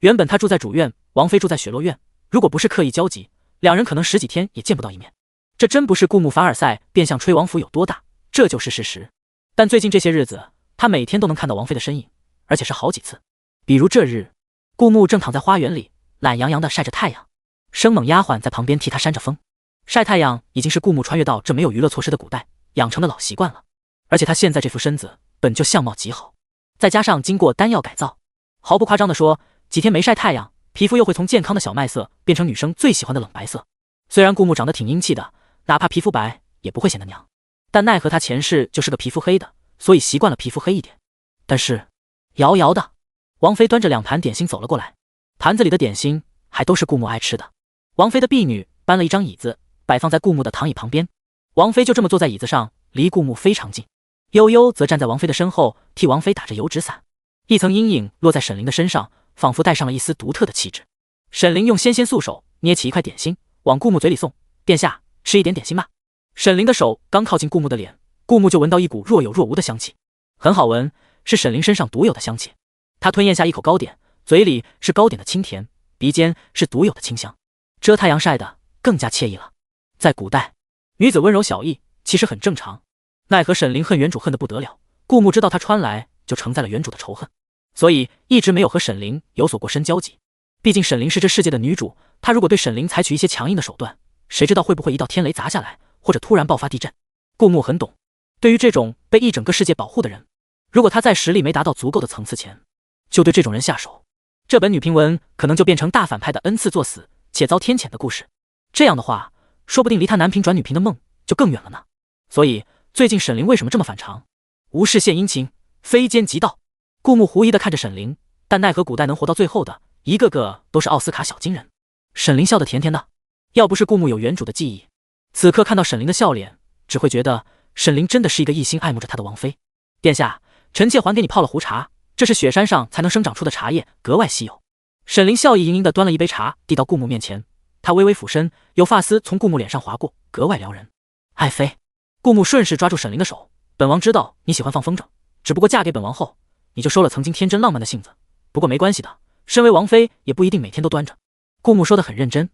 原本他住在主院，王妃住在雪落院，如果不是刻意交集，两人可能10几天也见不到一面。这真不是顾木凡尔赛变相吹王府有多大，这就是事实。但最近这些日子，他每天都能看到王妃的身影，而且是好几次。比如这日，顾木正躺在花园里，懒洋洋地晒着太阳，生猛丫鬟在旁边替他扇着风。晒太阳已经是顾木穿越到这没有娱乐措施的古代养成的老习惯了，而且他现在这副身子本就相貌极好，再加上经过丹药改造，毫不夸张地说，几天没晒太阳，皮肤又会从健康的小麦色变成女生最喜欢的冷白色。虽然顾木长得挺英气的，哪怕皮肤白，也不会显得娘。但奈何她前世就是个皮肤黑的，所以习惯了皮肤黑一点。但是遥遥的，王妃端着2盘点心走了过来，盘子里的点心还都是顾木爱吃的。王妃的婢女搬了一张椅子，摆放在顾木的躺椅旁边。王妃就这么坐在椅子上，离顾木非常近。悠悠则站在王妃的身后，替王妃打着油纸伞。一层阴影落在沈凌的身上，仿佛带上了一丝独特的气质。沈凌用纤纤素手捏起一块点心，往顾木嘴里送：“殿下，吃一点点心吧。”沈凌的手刚靠近顾木的脸，顾木就闻到一股若有若无的香气，很好闻，是沈凌身上独有的香气。他吞咽下一口糕点，嘴里是糕点的清甜，鼻尖是独有的清香，遮太阳晒得更加惬意了。在古代，女子温柔小意其实很正常，奈何沈凌恨原主恨得不得了，顾木知道他穿来就承载了原主的仇恨，所以一直没有和沈凌有所过深交集。毕竟沈凌是这世界的女主，她如果对沈凌采取一些强硬的手段，谁知道会不会一道天雷砸下来，或者突然爆发地震。顾木很懂，对于这种被一整个世界保护的人，如果他在实力没达到足够的层次前就对这种人下手，这本女评文可能就变成大反派的恩赐作死且遭天谴的故事。这样的话，说不定离他男评转女评的梦就更远了呢。所以最近沈凌为什么这么反常？无事献殷勤，非奸即盗。顾木狐疑地看着沈凌，但奈何古代能活到最后的一个个都是奥斯卡小金人。沈凌笑得甜甜的，要不是顾木有原主的记忆，此刻看到沈凌的笑脸，只会觉得沈凌真的是一个一心爱慕着他的王妃。殿下，臣妾还给你泡了壶茶，这是雪山上才能生长出的茶叶，格外稀有。沈凌笑意盈盈地端了一杯茶递到顾木面前，他微微俯身，有发丝从顾木脸上划过，格外撩人。爱妃，顾木顺势抓住沈凌的手，本王知道你喜欢放风筝，只不过嫁给本王后，你就收了曾经天真浪漫的性子。不过没关系的，身为王妃也不一定每天都端着。顾木说得很认真，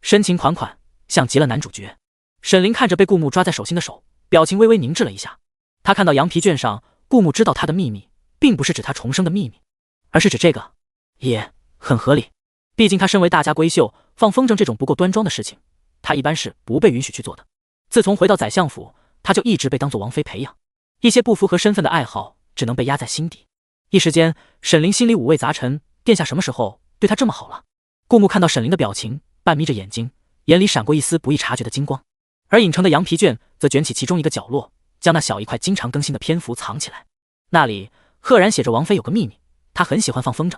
深情款款，像极了男主角。沈凌看着被顾木抓在手心的手，表情微微凝滞了一下。他看到羊皮卷上顾木知道他的秘密，并不是指他重生的秘密，而是指这个，也很合理。毕竟他身为大家闺秀，放风筝这种不够端庄的事情，他一般是不被允许去做的。自从回到宰相府，他就一直被当作王妃培养，一些不符合身份的爱好只能被压在心底。一时间，沈凌心里五味杂陈，殿下什么时候对他这么好了？顾木看到沈凌的表情，半眯着眼睛，眼里闪过一丝不易察觉的金光，而影城的羊皮卷则卷起其中一个角落，将那小一块经常更新的篇幅藏起来，那里赫然写着王妃有个秘密，她很喜欢放风筝。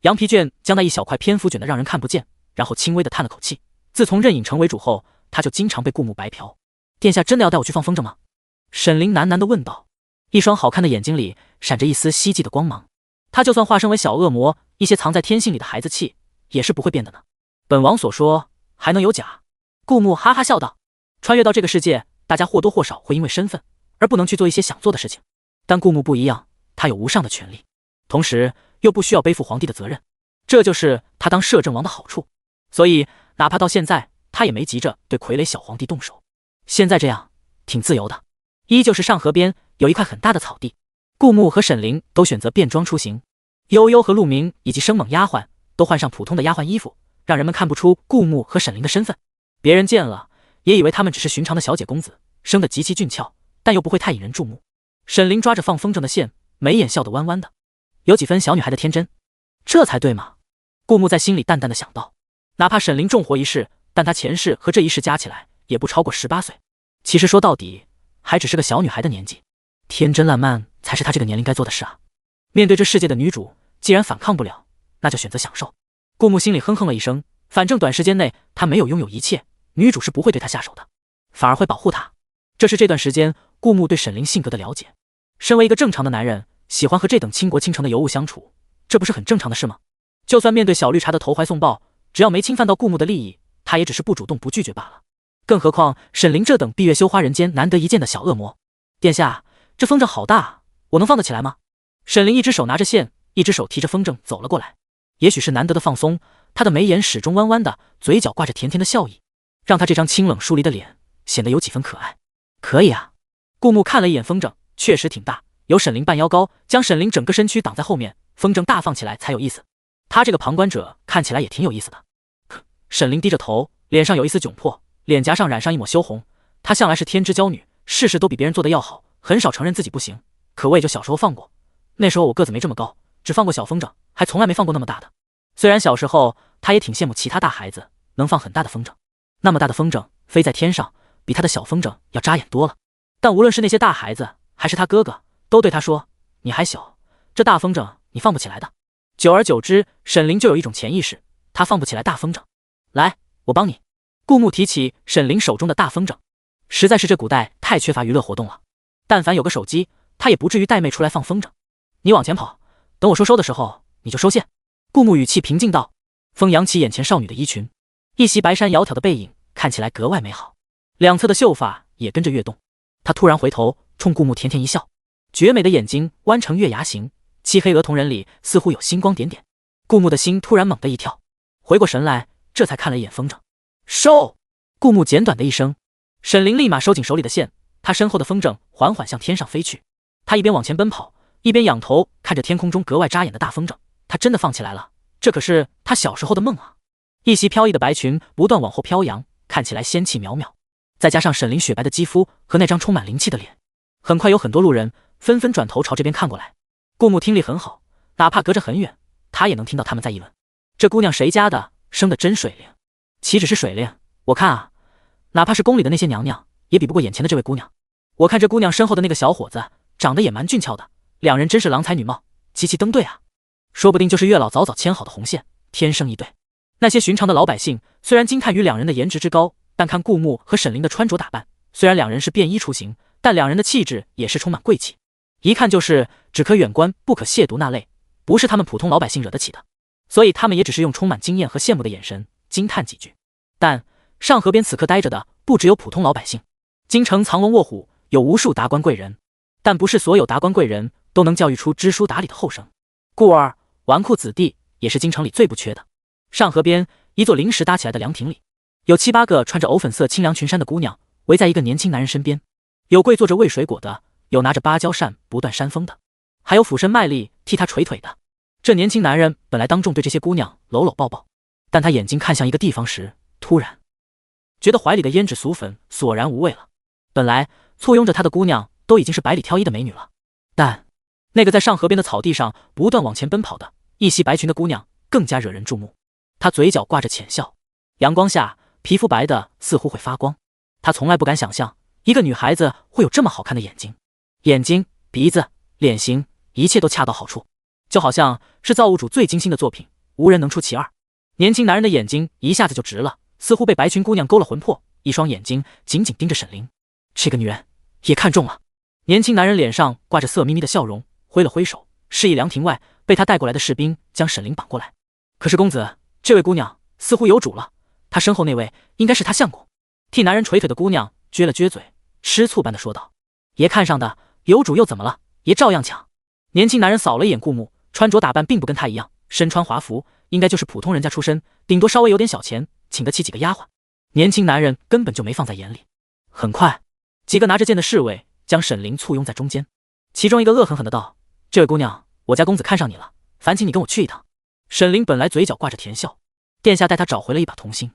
羊皮卷将那一小块篇幅卷得让人看不见，然后轻微地叹了口气。自从任影城为主后，他就经常被顾木白嫖。殿下真的要带我去放风筝吗？沈凌喃喃地问道，一双好看的眼睛里闪着一丝希冀的光芒。他就算化身为小恶魔，一些藏在天性里的孩子气也是不会变的呢。本王所说还能有假？顾木哈哈笑道。穿越到这个世界，大家或多或少会因为身份而不能去做一些想做的事情，但顾木不一样，他有无上的权利，同时又不需要背负皇帝的责任，这就是他当摄政王的好处。所以哪怕到现在，他也没急着对傀儡小皇帝动手。现在这样挺自由的，依旧是上河边有一块很大的草地，顾木和沈凌都选择便装出行，悠悠和陆明以及生猛丫鬟都换上普通的丫鬟衣服，让人们看不出顾木和沈凌的身份。别人见了也以为他们只是寻常的小姐公子，生得极其俊俏，但又不会太引人注目。沈凌抓着放风筝的线，眉眼笑得弯弯的，有几分小女孩的天真，这才对嘛。顾木在心里淡淡的想到，哪怕沈凌重活一世，但他前世和这一世加起来也不超过18岁，其实说到底还只是个小女孩的年纪，天真烂漫才是她这个年龄该做的事啊。面对这世界的女主，既然反抗不了，那就选择享受。顾木心里哼哼了一声，反正短时间内他没有拥有一切，女主是不会对他下手的，反而会保护他。这是这段时间顾木对沈凌性格的了解。身为一个正常的男人，喜欢和这等倾国倾城的尤物相处，这不是很正常的事吗？就算面对小绿茶的投怀送抱，只要没侵犯到顾木的利益，他也只是不主动不拒绝罢了。更何况沈凌这等闭月羞花人间难得一见的小恶魔。殿下，这风筝好大啊，我能放得起来吗？沈凌一只手拿着线，一只手提着风筝走了过来。也许是难得的放松，他的眉眼始终弯弯的，嘴角挂着甜甜的笑意，让他这张清冷疏离的脸显得有几分可爱。可以啊。顾木看了一眼风筝，确实挺大，有沈凌半腰高，将沈凌整个身躯挡在后面，风筝大放起来才有意思。他这个旁观者看起来也挺有意思的。沈凌低着头，脸上有一丝窘迫，脸颊上染上一抹羞红。她向来是天之娇女，事事都比别人做的要好，很少承认自己不行。可我也就小时候放过，那时候我个子没这么高，只放过小风筝，还从来没放过那么大的。虽然小时候她也挺羡慕其他大孩子能放很大的风筝，那么大的风筝飞在天上，比他的小风筝要扎眼多了。但无论是那些大孩子，还是他哥哥，都对他说：“你还小，这大风筝你放不起来的。”久而久之，沈凌就有一种潜意识，他放不起来大风筝。来，我帮你。顾木提起沈凌手中的大风筝，实在是这古代太缺乏娱乐活动了。但凡有个手机，他也不至于带妹出来放风筝。你往前跑，等我说收的时候，你就收线。顾木语气平静道。风扬起眼前少女的衣裙，一袭白衫窈窕的背影看起来格外美好，两侧的秀发也跟着跃动。他突然回头冲顾木甜甜一笑，绝美的眼睛弯成月牙形，漆黑鹅瞳仁里似乎有星光点点。顾木的心突然猛地一跳，回过神来，这才看了一眼风筝。收！顾木简短的一声，沈凌立马收紧手里的线，他身后的风筝缓缓向天上飞去。他一边往前奔跑，一边仰头看着天空中格外扎眼的大风筝。他真的放起来了，这可是他小时候的梦啊！一袭飘逸的白裙不断往后飘扬，看起来仙气渺渺，再加上沈凌雪白的肌肤和那张充满灵气的脸，很快有很多路人纷纷转头朝这边看过来。顾木听力很好，哪怕隔着很远，他也能听到他们在议论：这姑娘谁家的，生的真水灵。岂止是水灵，我看啊，哪怕是宫里的那些娘娘，也比不过眼前的这位姑娘。我看这姑娘身后的那个小伙子，长得也蛮俊俏的，两人真是郎才女貌，齐齐登对啊！说不定就是月老早早牵好的红线，天生一对。那些寻常的老百姓虽然惊叹于两人的颜值之高，但看顾木和沈凌的穿着打扮，虽然两人是便衣出行，但两人的气质也是充满贵气，一看就是只可远观不可亵渎那类，不是他们普通老百姓惹得起的。所以他们也只是用充满惊艳和羡慕的眼神惊叹几句。但上河边此刻待着的不只有普通老百姓，京城藏龙卧虎，有无数达官贵人，但不是所有达官贵人都能教育出知书达理的后生。故而纨绔子弟也是京城里最不缺的。上河边一座临时搭起来的凉亭里，有7、8个穿着藕粉色清凉裙衫的姑娘围在一个年轻男人身边，有跪坐着喂水果的，有拿着芭蕉扇不断扇风的，还有俯身卖力替他捶腿的。这年轻男人本来当众对这些姑娘搂搂抱抱，但他眼睛看向一个地方时，突然觉得怀里的胭脂俗粉索然无味了。本来簇拥着他的姑娘都已经是百里挑一的美女了，但那个在上河边的草地上不断往前奔跑的一袭白裙的姑娘更加惹人注目。她嘴角挂着浅笑，阳光下皮肤白的似乎会发光。她从来不敢想象一个女孩子会有这么好看的眼睛，眼睛、鼻子、脸型，一切都恰到好处，就好像是造物主最精心的作品，无人能出其二。年轻男人的眼睛一下子就直了，似乎被白裙姑娘勾了魂魄，一双眼睛紧紧盯着沈凌。这个女人也看中了。年轻男人脸上挂着色眯眯的笑容，挥了挥手，示意凉亭外被他带过来的士兵将沈凌绑过来。可是公子，这位姑娘似乎有主了，他身后那位应该是他相公。替男人捶腿的姑娘撅了撅嘴，吃醋般的说道：爷看上的有主又怎么了，爷照样抢。年轻男人扫了一眼顾木，穿着打扮并不跟他一样，身穿华服，应该就是普通人家出身，顶多稍微有点小钱，请得起几个丫鬟。年轻男人根本就没放在眼里。很快，几个拿着剑的侍卫将沈凌簇拥在中间，其中一个恶狠狠的道：这位姑娘，我家公子看上你了，烦请你跟我去一趟。沈凌本来嘴角挂着甜笑，殿下带他找回了一把童心，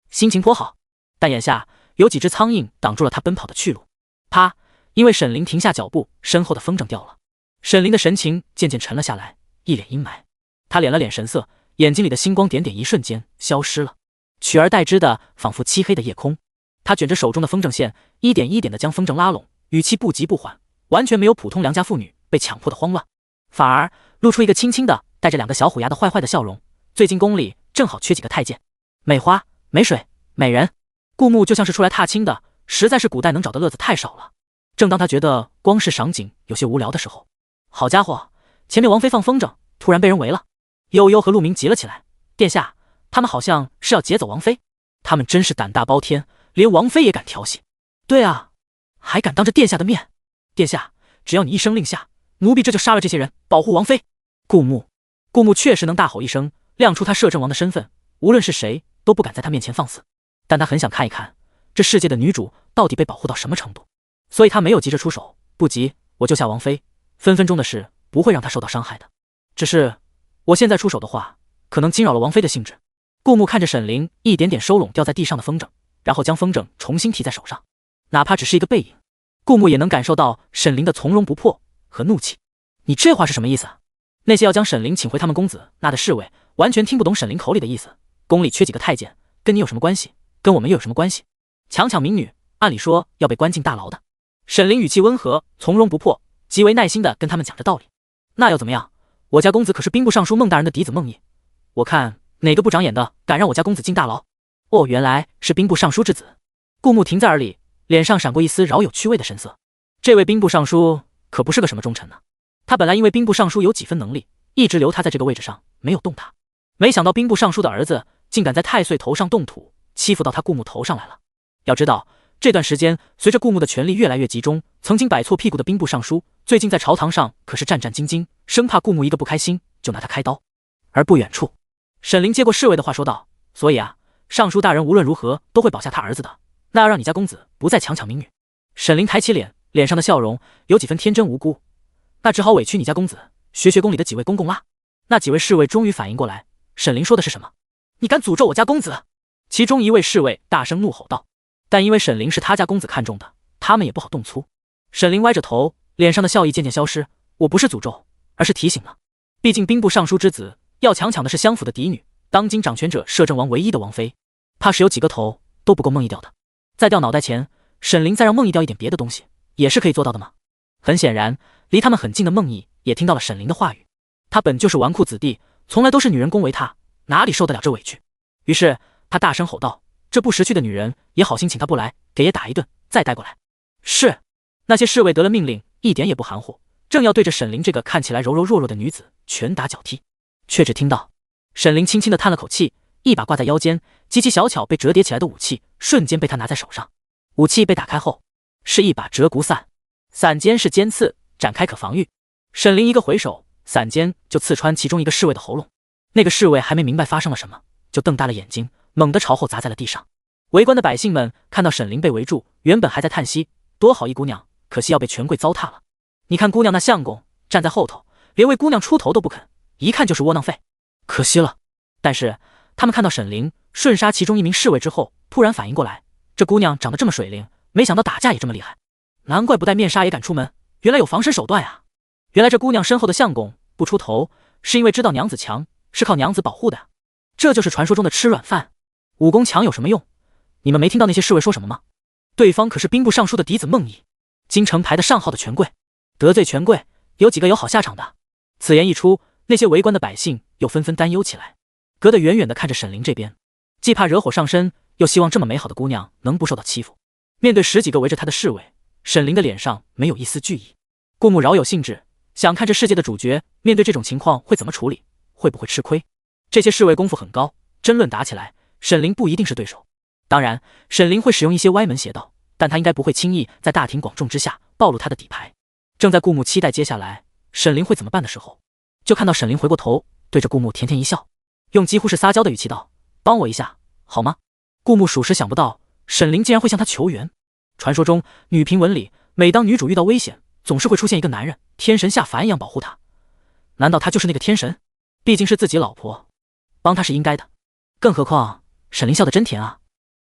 心情颇好。但眼下有几只苍蝇挡住了他奔跑的去路。啪！因为沈凌停下脚步，身后的风筝掉了。沈凌的神情渐渐沉了下来，一脸阴霾。他敛了敛神色，眼睛里的星光点点一瞬间消失了，取而代之的仿佛漆黑的夜空。他卷着手中的风筝线，一点一点地将风筝拉拢，语气不急不缓，完全没有普通良家妇女被强迫的慌乱，反而露出一个轻轻的带着2个小虎牙的坏坏的笑容。最近宫里正好缺几个太监，美花、美水、美人。顾木就像是出来踏青的，实在是古代能找的乐子太少了。正当他觉得光是赏景有些无聊的时候，好家伙，前面王妃放风筝，突然被人围了。悠悠和陆明急了起来：殿下，他们好像是要劫走王妃。他们真是胆大包天，连王妃也敢调戏。对啊，还敢当着殿下的面。殿下，只要你一声令下，奴婢这就杀了这些人，保护王妃。顾木确实能大吼一声，亮出他摄政王的身份，无论是谁都不敢在他面前放肆。但他很想看一看这世界的女主到底被保护到什么程度，所以他没有急着出手。不急，我救下王妃，分分钟的事不会让她受到伤害的。只是我现在出手的话，可能惊扰了王妃的兴致。顾木看着沈凌一点点收拢掉在地上的风筝，然后将风筝重新提在手上，哪怕只是一个背影，顾木也能感受到沈凌的从容不迫和怒气。你这话是什么意思？那些要将沈凌请回他们公子那的侍卫完全听不懂沈凌口里的意思。宫里缺几个太监，跟你有什么关系？跟我们又有什么关系？强抢民女，按理说要被关进大牢的。沈凌语气温和，从容不迫，极为耐心地跟他们讲着道理。那又怎么样？我家公子可是兵部尚书孟大人的嫡子孟毅，我看哪个不长眼的敢让我家公子进大牢？哦，原来是兵部尚书之子。顾牧停在耳里，脸上闪过一丝饶有趣味的神色。这位兵部尚书可不是个什么忠臣呢。他本来因为兵部尚书有几分能力，一直留他在这个位置上，没有动他。没想到兵部尚书的儿子竟敢在太岁头上动土，欺负到他顾牧头上来了。要知道，这段时间随着顾牧的权力越来越集中，曾经摆错屁股的兵部尚书，最近在朝堂上可是战战兢兢，生怕顾牧一个不开心就拿他开刀。而不远处，沈凌接过侍卫的话说道：“所以啊，尚书大人无论如何都会保下他儿子的，那要让你家公子不再强抢民女。”沈凌抬起脸，脸上的笑容有几分天真无辜。那只好委屈你家公子学学宫里的几位公公啦。那几位侍卫终于反应过来，沈凌说的是什么？你敢诅咒我家公子？其中一位侍卫大声怒吼道。但因为沈凌是他家公子看中的，他们也不好动粗。沈凌歪着头，脸上的笑意渐渐消失。我不是诅咒，而是提醒了。毕竟兵部尚书之子要强抢的是相府的嫡女，当今掌权者摄政王唯一的王妃，怕是有几个头都不够孟毅掉的。在掉脑袋前，沈凌再让孟毅掉一点别的东西，也是可以做到的吗？很显然，离他们很近的孟毅也听到了沈凌的话语。他本就是纨绔子弟，从来都是女人恭维他，哪里受得了这委屈？于是他大声吼道：“这不识趣的女人也好心请他不来，给也打一顿，再带过来。”是。那些侍卫得了命令，一点也不含糊，正要对着沈凌这个看起来柔柔弱弱的女子拳打脚踢，却只听到沈凌轻轻地叹了口气，一把挂在腰间，极其小巧被折叠起来的武器瞬间被他拿在手上。武器被打开后，是一把折骨伞，伞尖是尖刺，展开可防御。沈凌一个回手，伞尖就刺穿其中一个侍卫的喉咙。那个侍卫还没明白发生了什么，就瞪大了眼睛，猛地朝后砸在了地上。围观的百姓们看到沈凌被围住，原本还在叹息多好一姑娘，可惜要被权贵糟蹋了。你看姑娘那相公站在后头，连为姑娘出头都不肯，一看就是窝囊废，可惜了。但是他们看到沈凌瞬杀其中一名侍卫之后，突然反应过来，这姑娘长得这么水灵，没想到打架也这么厉害，难怪不戴面纱也敢出门，原来有防身手段啊。原来这姑娘身后的相公不出头，是因为知道娘子强，是靠娘子保护的。这就是传说中的吃软饭。武功强有什么用？你们没听到那些侍卫说什么吗？对方可是兵部尚书的嫡子孟毅，京城排得上号的权贵，得罪权贵，有几个有好下场的？此言一出，那些围观的百姓又纷纷担忧起来，隔得远远的看着沈凌这边，既怕惹火上身，又希望这么美好的姑娘能不受到欺负。面对10几个围着他的侍卫，沈凌的脸上没有一丝惧意。顾牧饶有兴致，想看这世界的主角面对这种情况会怎么处理，会不会吃亏。这些侍卫功夫很高，争论打起来，沈凌不一定是对手。当然，沈凌会使用一些歪门邪道，但他应该不会轻易在大庭广众之下暴露他的底牌。正在顾牧期待接下来沈凌会怎么办的时候，就看到沈凌回过头，对着顾牧甜甜一笑，用几乎是撒娇的语气道：“帮我一下好吗？”顾牧属实想不到沈凌竟然会向他求援。传说中女频文里，每当女主遇到危险，总是会出现一个男人天神下凡一样保护她。难道他就是那个天神？毕竟是自己老婆，帮他是应该的。更何况沈凌笑得真甜啊。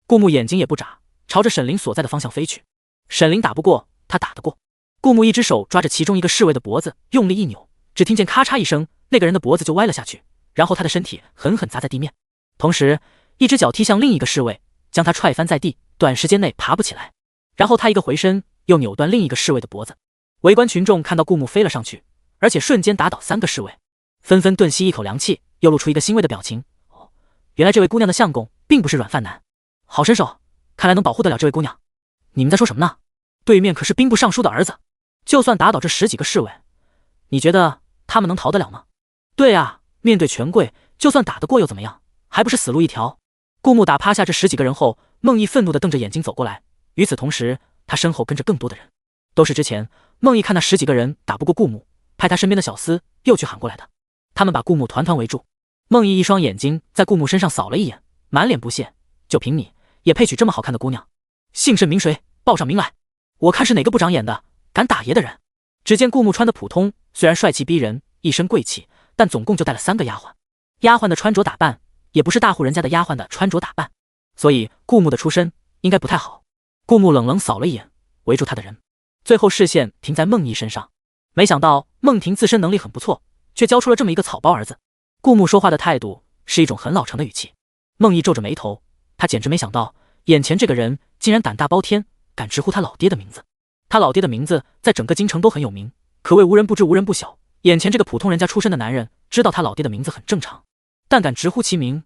顾牧眼睛也不眨，朝着沈凌所在的方向飞去。沈凌打不过，他打得过。顾牧一只手抓着其中一个侍卫的脖子，用力一扭，只听见咔嚓一声，那个人的脖子就歪了下去，然后他的身体狠狠砸在地面，同时一只脚踢向另一个侍卫，将他踹翻在地，短时间内爬不起来。然后他一个回身，又扭断另一个侍卫的脖子。围观群众看到顾牧飞了上去，而且瞬间打倒3个侍卫，纷纷顿吸一口凉气，又露出一个欣慰的表情。哦，原来这位姑娘的相公并不是软饭男，好身手，看来能保护得了这位姑娘。你们在说什么呢？对面可是兵部尚书的儿子，就算打倒这10几个侍卫，你觉得他们能逃得了吗？对啊，面对权贵，就算打得过又怎么样，还不是死路一条。顾牧打趴下这10几个人后，孟毅愤怒地瞪着眼睛走过来，与此同时，他身后跟着更多的人，都是之前孟毅看那10几个人打不过顾牧，派他身边的小厮又去喊过来的。他们把顾牧团团围住，孟毅一双眼睛在顾牧身上扫了一眼，满脸不屑，就凭你也配娶这么好看的姑娘？姓甚名谁？报上名来，我看是哪个不长眼的敢打爷的人。只见顾牧穿的普通，虽然帅气逼人，一身贵气，但总共就带了3个丫鬟。丫鬟的穿着打扮也不是大户人家的丫鬟的穿着打扮，所以顾牧的出身应该不太好。顾牧冷冷扫了一眼围住他的人，最后视线停在孟毅身上。没想到孟婷自身能力很不错，却教出了这么一个草包儿子。顾牧说话的态度是一种很老成的语气。孟毅皱着眉头，他简直没想到眼前这个人竟然胆大包天，敢直呼他老爹的名字。他老爹的名字在整个京城都很有名，可谓无人不知无人不晓。眼前这个普通人家出身的男人知道他老爹的名字很正常，但敢直呼其名，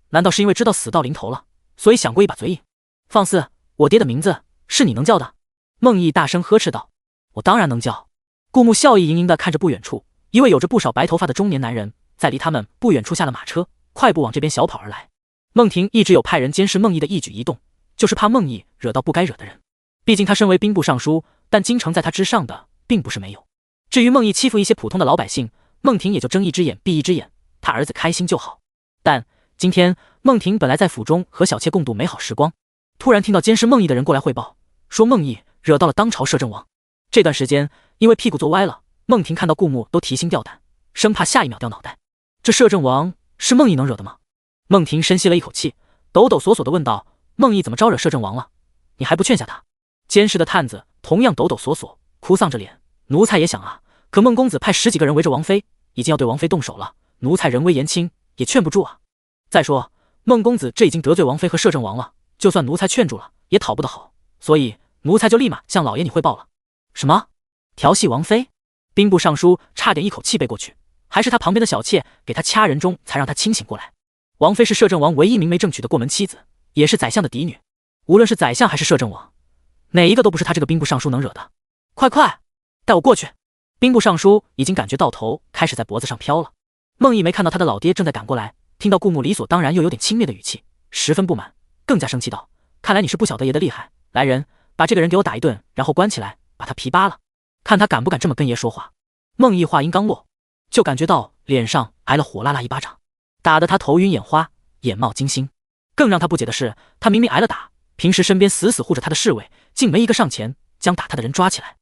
难道是因为知道死到临头了，所以想过一把嘴瘾？放肆！我爹的名字是你能叫的？孟毅大声呵斥道。我当然能叫。顾木笑意盈盈地看着不远处一位有着不少白头发的中年男人，在离他们不远处下了马车，快步往这边小跑而来。孟婷一直有派人监视孟毅的一举一动，就是怕孟毅惹到不该惹的人。毕竟他身为兵部尚书，但京城在他之上的并不是没有。至于孟毅欺负一些普通的老百姓，孟婷也就睁一只眼闭一只眼，他儿子开心就好。但今天孟婷本来在府中和小妾共度美好时光，突然听到监视孟毅的人过来汇报，说孟毅惹到了当朝摄政王。这段时间因为屁股坐歪了，孟婷看到顾木都提心吊胆，生怕下一秒掉脑袋。这摄政王是孟毅能惹的吗？孟婷深吸了一口气，抖抖索索地问道：孟毅怎么招惹摄政王了？你还不劝下他？监视的探子同样抖抖索索，哭丧着脸：奴才也想啊，可孟公子派10几个人围着王妃，已经要对王妃动手了，奴才人微言轻，也劝不住啊。再说孟公子这已经得罪王妃和摄政王了，就算奴才劝住了也讨不得好，所以奴才就立马向老爷你汇报了。什么？调戏王妃？兵部尚书差点一口气背过去，还是他旁边的小妾给他掐人中才让他清醒过来。王妃是摄政王唯一明媒正娶的过门妻子，也是宰相的嫡女，无论是宰相还是摄政王，哪一个都不是他这个兵部尚书能惹的。快快带我过去！兵部尚书已经感觉到头开始在脖子上飘了。孟毅没看到他的老爹正在赶过来，听到顾木理所当然又有点轻蔑的语气，十分不满，更加生气道：看来你是不晓得爷的厉害，来人，把这个人给我打一顿，然后关起来，把他皮扒了，看他敢不敢这么跟爷说话。孟毅话音刚落，就感觉到脸上挨了火辣辣一巴掌，打得他头晕眼花，眼冒金星。更让他不解的是，他明明挨了打，平时身边死死护着他的侍卫竟没一个上前将打他的人抓起来。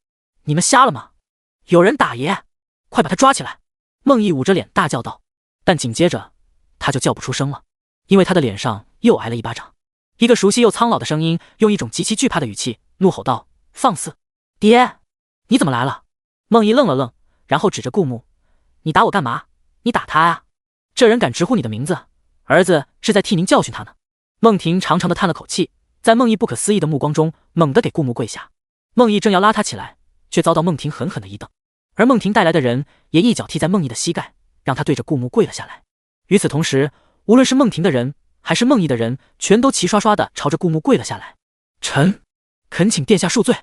你们瞎了吗？有人打爷，快把他抓起来！孟毅捂着脸大叫道。但紧接着他就叫不出声了，因为他的脸上又挨了一巴掌。一个熟悉又苍老的声音用一种极其惧怕的语气怒吼道：放肆！爹，你怎么来了？孟毅愣了愣，然后指着顾木：你打我干嘛？你打他呀！这人敢直呼你的名字，儿子是在替您教训他呢。孟婷长长的叹了口气，在孟毅不可思议的目光中猛地给顾木跪下。孟毅正要拉他起来，却遭到孟婷狠狠的一瞪，而孟婷带来的人也一脚踢在孟毅的膝盖，让他对着顾木跪了下来。与此同时，无论是孟婷的人还是孟毅的人，全都齐刷刷的朝着顾木跪了下来。臣恳请殿下恕罪。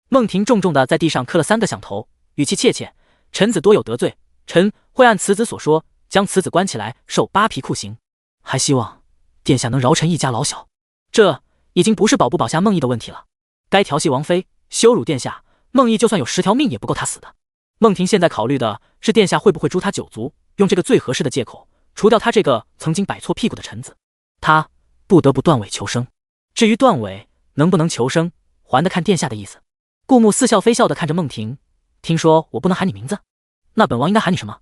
孟婷重重的在地上磕了3个响头，语气怯怯：臣子多有得罪，臣会按此子所说，将此子关起来受扒皮酷刑，还希望殿下能饶臣一家老小。这已经不是保不保下孟毅的问题了，该调戏王妃羞辱殿下，孟毅就算有10条命也不够他死的。孟婷现在考虑的是殿下会不会诛他9族，用这个最合适的借口除掉他这个曾经摆错屁股的臣子。他不得不断尾求生，至于断尾能不能求生，还得看殿下的意思。顾木似笑非笑地看着孟婷：听说我不能喊你名字，那本王应该喊你什么？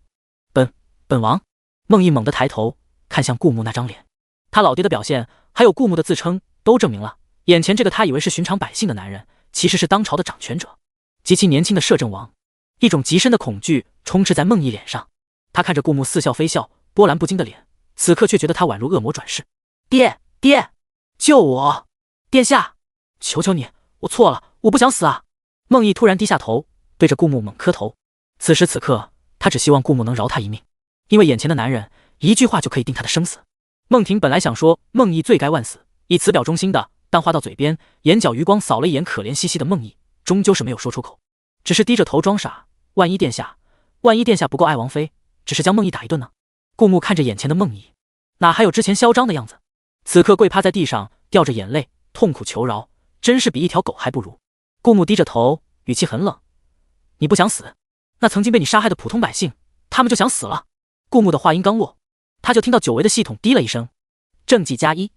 本王。孟毅猛地抬头看向顾木那张脸，他老爹的表现还有顾木的自称都证明了，眼前这个他以为是寻常百姓的男人，其实是当朝的掌权者，极其年轻的摄政王。一种极深的恐惧充斥在孟毅脸上，他看着顾木似笑非笑波澜不惊的脸，此刻却觉得他宛如恶魔转世。爹，救我！殿下，求求你，我错了，我不想死啊！孟毅突然低下头，对着顾木猛磕头。此时此刻，他只希望顾木能饶他一命，因为眼前的男人一句话就可以定他的生死。孟婷本来想说孟毅罪该万死，以此表忠心的，但话到嘴边，眼角余光扫了一眼可怜兮兮的孟毅，终究是没有说出口，只是低着头装傻。万一殿下不够爱王妃，只是将孟毅打一顿呢？顾木看着眼前的孟毅，哪还有之前嚣张的样子？此刻跪趴在地上，掉着眼泪，痛苦求饶，真是比一条狗还不如。顾木低着头，语气很冷：你不想死，那曾经被你杀害的普通百姓，他们就想死了。顾木的话音刚落，他就听到久违的系统滴了一声：政绩+1。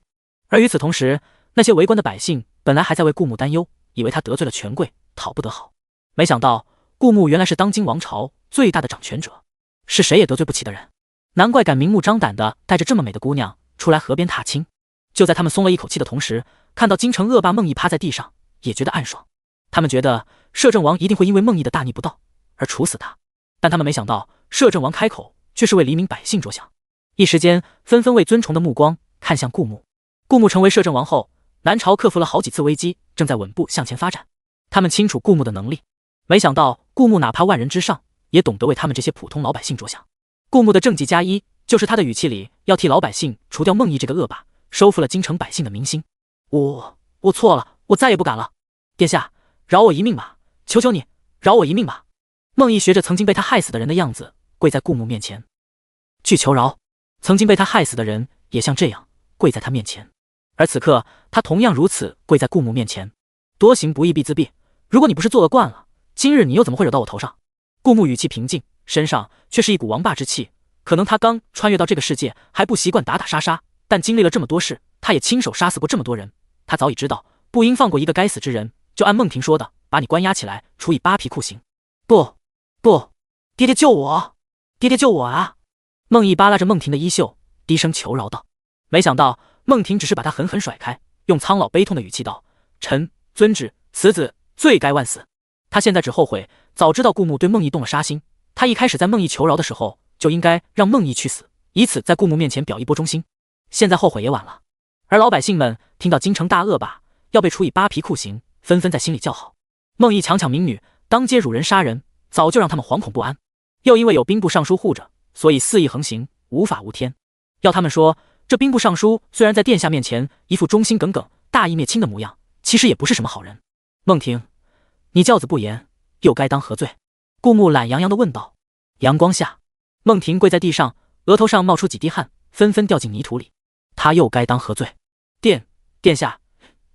而与此同时，那些围观的百姓本来还在为顾木担忧，以为他得罪了权贵，讨不得好，没想到顾木原来是当今王朝最大的掌权者，是谁也得罪不起的人，难怪敢明目张胆的带着这么美的姑娘出来河边踏青。就在他们松了一口气的同时，看到京城恶霸孟毅趴在地上，也觉得暗爽。他们觉得摄政王一定会因为孟毅的大逆不道而处死他，但他们没想到摄政王开口却是为黎民百姓着想。一时间纷纷为尊崇的目光看向顾木。顾木成为摄政王后，南朝克服了好几次危机，正在稳步向前发展。他们清楚顾牧的能力，没想到顾牧哪怕万人之上，也懂得为他们这些普通老百姓着想。顾牧的政绩加一，就是他的语气里要替老百姓除掉孟毅这个恶霸，收复了京城百姓的民心。我错了，我再也不敢了。殿下，饶我一命吧，求求你，饶我一命吧。孟毅学着曾经被他害死的人的样子，跪在顾牧面前，去求饶。曾经被他害死的人也像这样跪在他面前，而此刻他同样如此跪在顾牧面前。多行不义必自毙，如果你不是作恶惯了，今日你又怎么会惹到我头上？顾牧语气平静，身上却是一股王霸之气。可能他刚穿越到这个世界，还不习惯打打杀杀，但经历了这么多事，他也亲手杀死过这么多人，他早已知道不应放过一个该死之人，就按孟婷说的，把你关押起来，处以扒皮酷刑。不，爹爹救我，爹爹救我啊！孟毅扒拉着孟婷的衣袖，低声求饶道。没想到孟婷只是把他狠狠甩开，用苍老悲痛的语气道：臣遵旨，此子罪该万死。他现在只后悔早知道顾牧对孟毅动了杀心，他一开始在孟毅求饶的时候就应该让孟毅去死，以此在顾牧面前表一波忠心。现在后悔也晚了。而老百姓们听到京城大恶霸要被处以扒皮酷刑，纷纷在心里叫好。孟毅强抢民女，当街辱人杀人，早就让他们惶恐不安。又因为有兵部尚书护着，所以肆意横行，无法无天。要他们说，这兵部尚书虽然在殿下面前一副忠心耿耿、大义灭亲的模样，其实也不是什么好人。孟婷，你教子不严，又该当何罪？顾牧懒洋洋地问道。阳光下，孟婷跪在地上，额头上冒出几滴汗，纷纷掉进泥土里。他又该当何罪？殿下，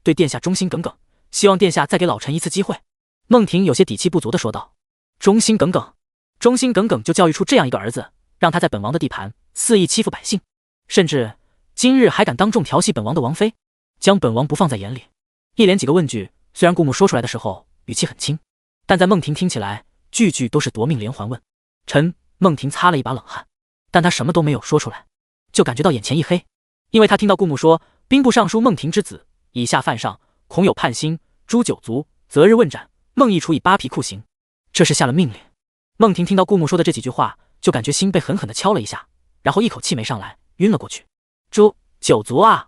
对殿下忠心耿耿，希望殿下再给老臣一次机会。孟婷有些底气不足地说道。忠心耿耿就教育出这样一个儿子，让他在本王的地盘肆意欺负百姓，甚至今日还敢当众调戏本王的王妃，将本王不放在眼里。一连几个问句，虽然顾牧说出来的时候语气很轻，但在孟婷听起来句句都是夺命连环问。孟婷擦了一把冷汗，但她什么都没有说出来，就感觉到眼前一黑，因为她听到顾牧说兵部尚书孟婷之子以下犯上，恐有叛心，诛九族，择日问斩，孟毅处以扒皮酷刑，这是下了命令。孟婷听到顾牧说的这几句话，就感觉心被狠狠地敲了一下，然后一口气没上来，晕了过去。诛九族啊，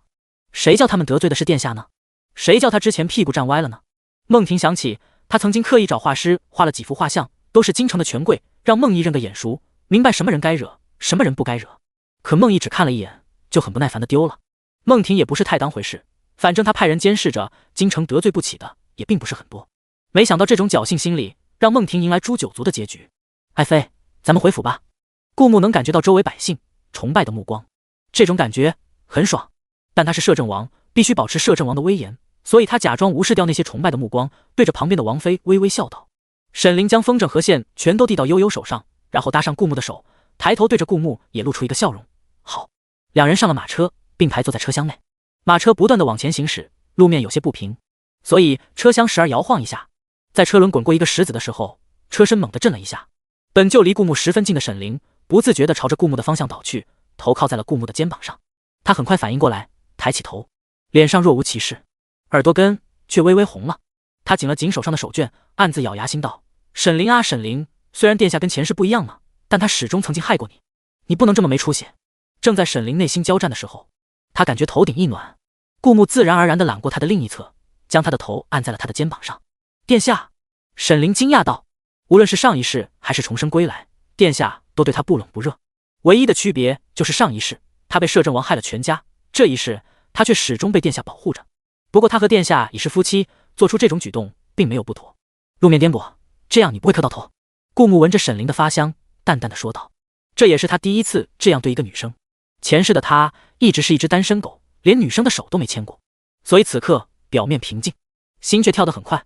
谁叫他们得罪的是殿下呢？谁叫他之前屁股站歪了呢？孟婷想起他曾经刻意找画师画了几幅画像，都是京城的权贵，让孟毅认个眼熟，明白什么人该惹，什么人不该惹。可孟毅只看了一眼，就很不耐烦地丢了。孟婷也不是太当回事，反正他派人监视着，京城得罪不起的也并不是很多。没想到这种侥幸心理让孟婷迎来诛九族的结局。爱妃，咱们回府吧。顾牧能感觉到周围百姓崇拜的目光，这种感觉很爽，但他是摄政王，必须保持摄政王的威严，所以他假装无视掉那些崇拜的目光，对着旁边的王妃微微笑道。沈凌将风筝和线全都递到悠悠手上，然后搭上顾牧的手，抬头对着顾牧也露出一个笑容。好。两人上了马车，并排坐在车厢内。马车不断地往前行驶，路面有些不平，所以车厢时而摇晃一下。在车轮滚过一个石子的时候，车身猛地震了一下。本就离顾牧十分近的沈凌不自觉地朝着顾牧的方向倒去，头靠在了顾牧的肩膀上。他很快反应过来，抬起头，脸上若无其事，耳朵根却微微红了。他紧了紧手上的手绢，暗自咬牙心道：沈凌啊沈凌，虽然殿下跟前世不一样嘛，但他始终曾经害过你，你不能这么没出息。正在沈凌内心交战的时候，他感觉头顶一暖，顾牧自然而然地揽过他的另一侧，将他的头按在了他的肩膀上。殿下，沈凌惊讶道，无论是上一世还是重生归来，殿下都对他不冷不热，唯一的区别就是上一世他被摄政王害了全家，这一世他却始终被殿下保护着。不过他和殿下已是夫妻，做出这种举动并没有不妥。路面颠簸，这样你不会磕到头。顾牧闻着沈凌的发香，淡淡的说道。这也是他第一次这样对一个女生，前世的他一直是一只单身狗，连女生的手都没牵过，所以此刻表面平静，心却跳得很快。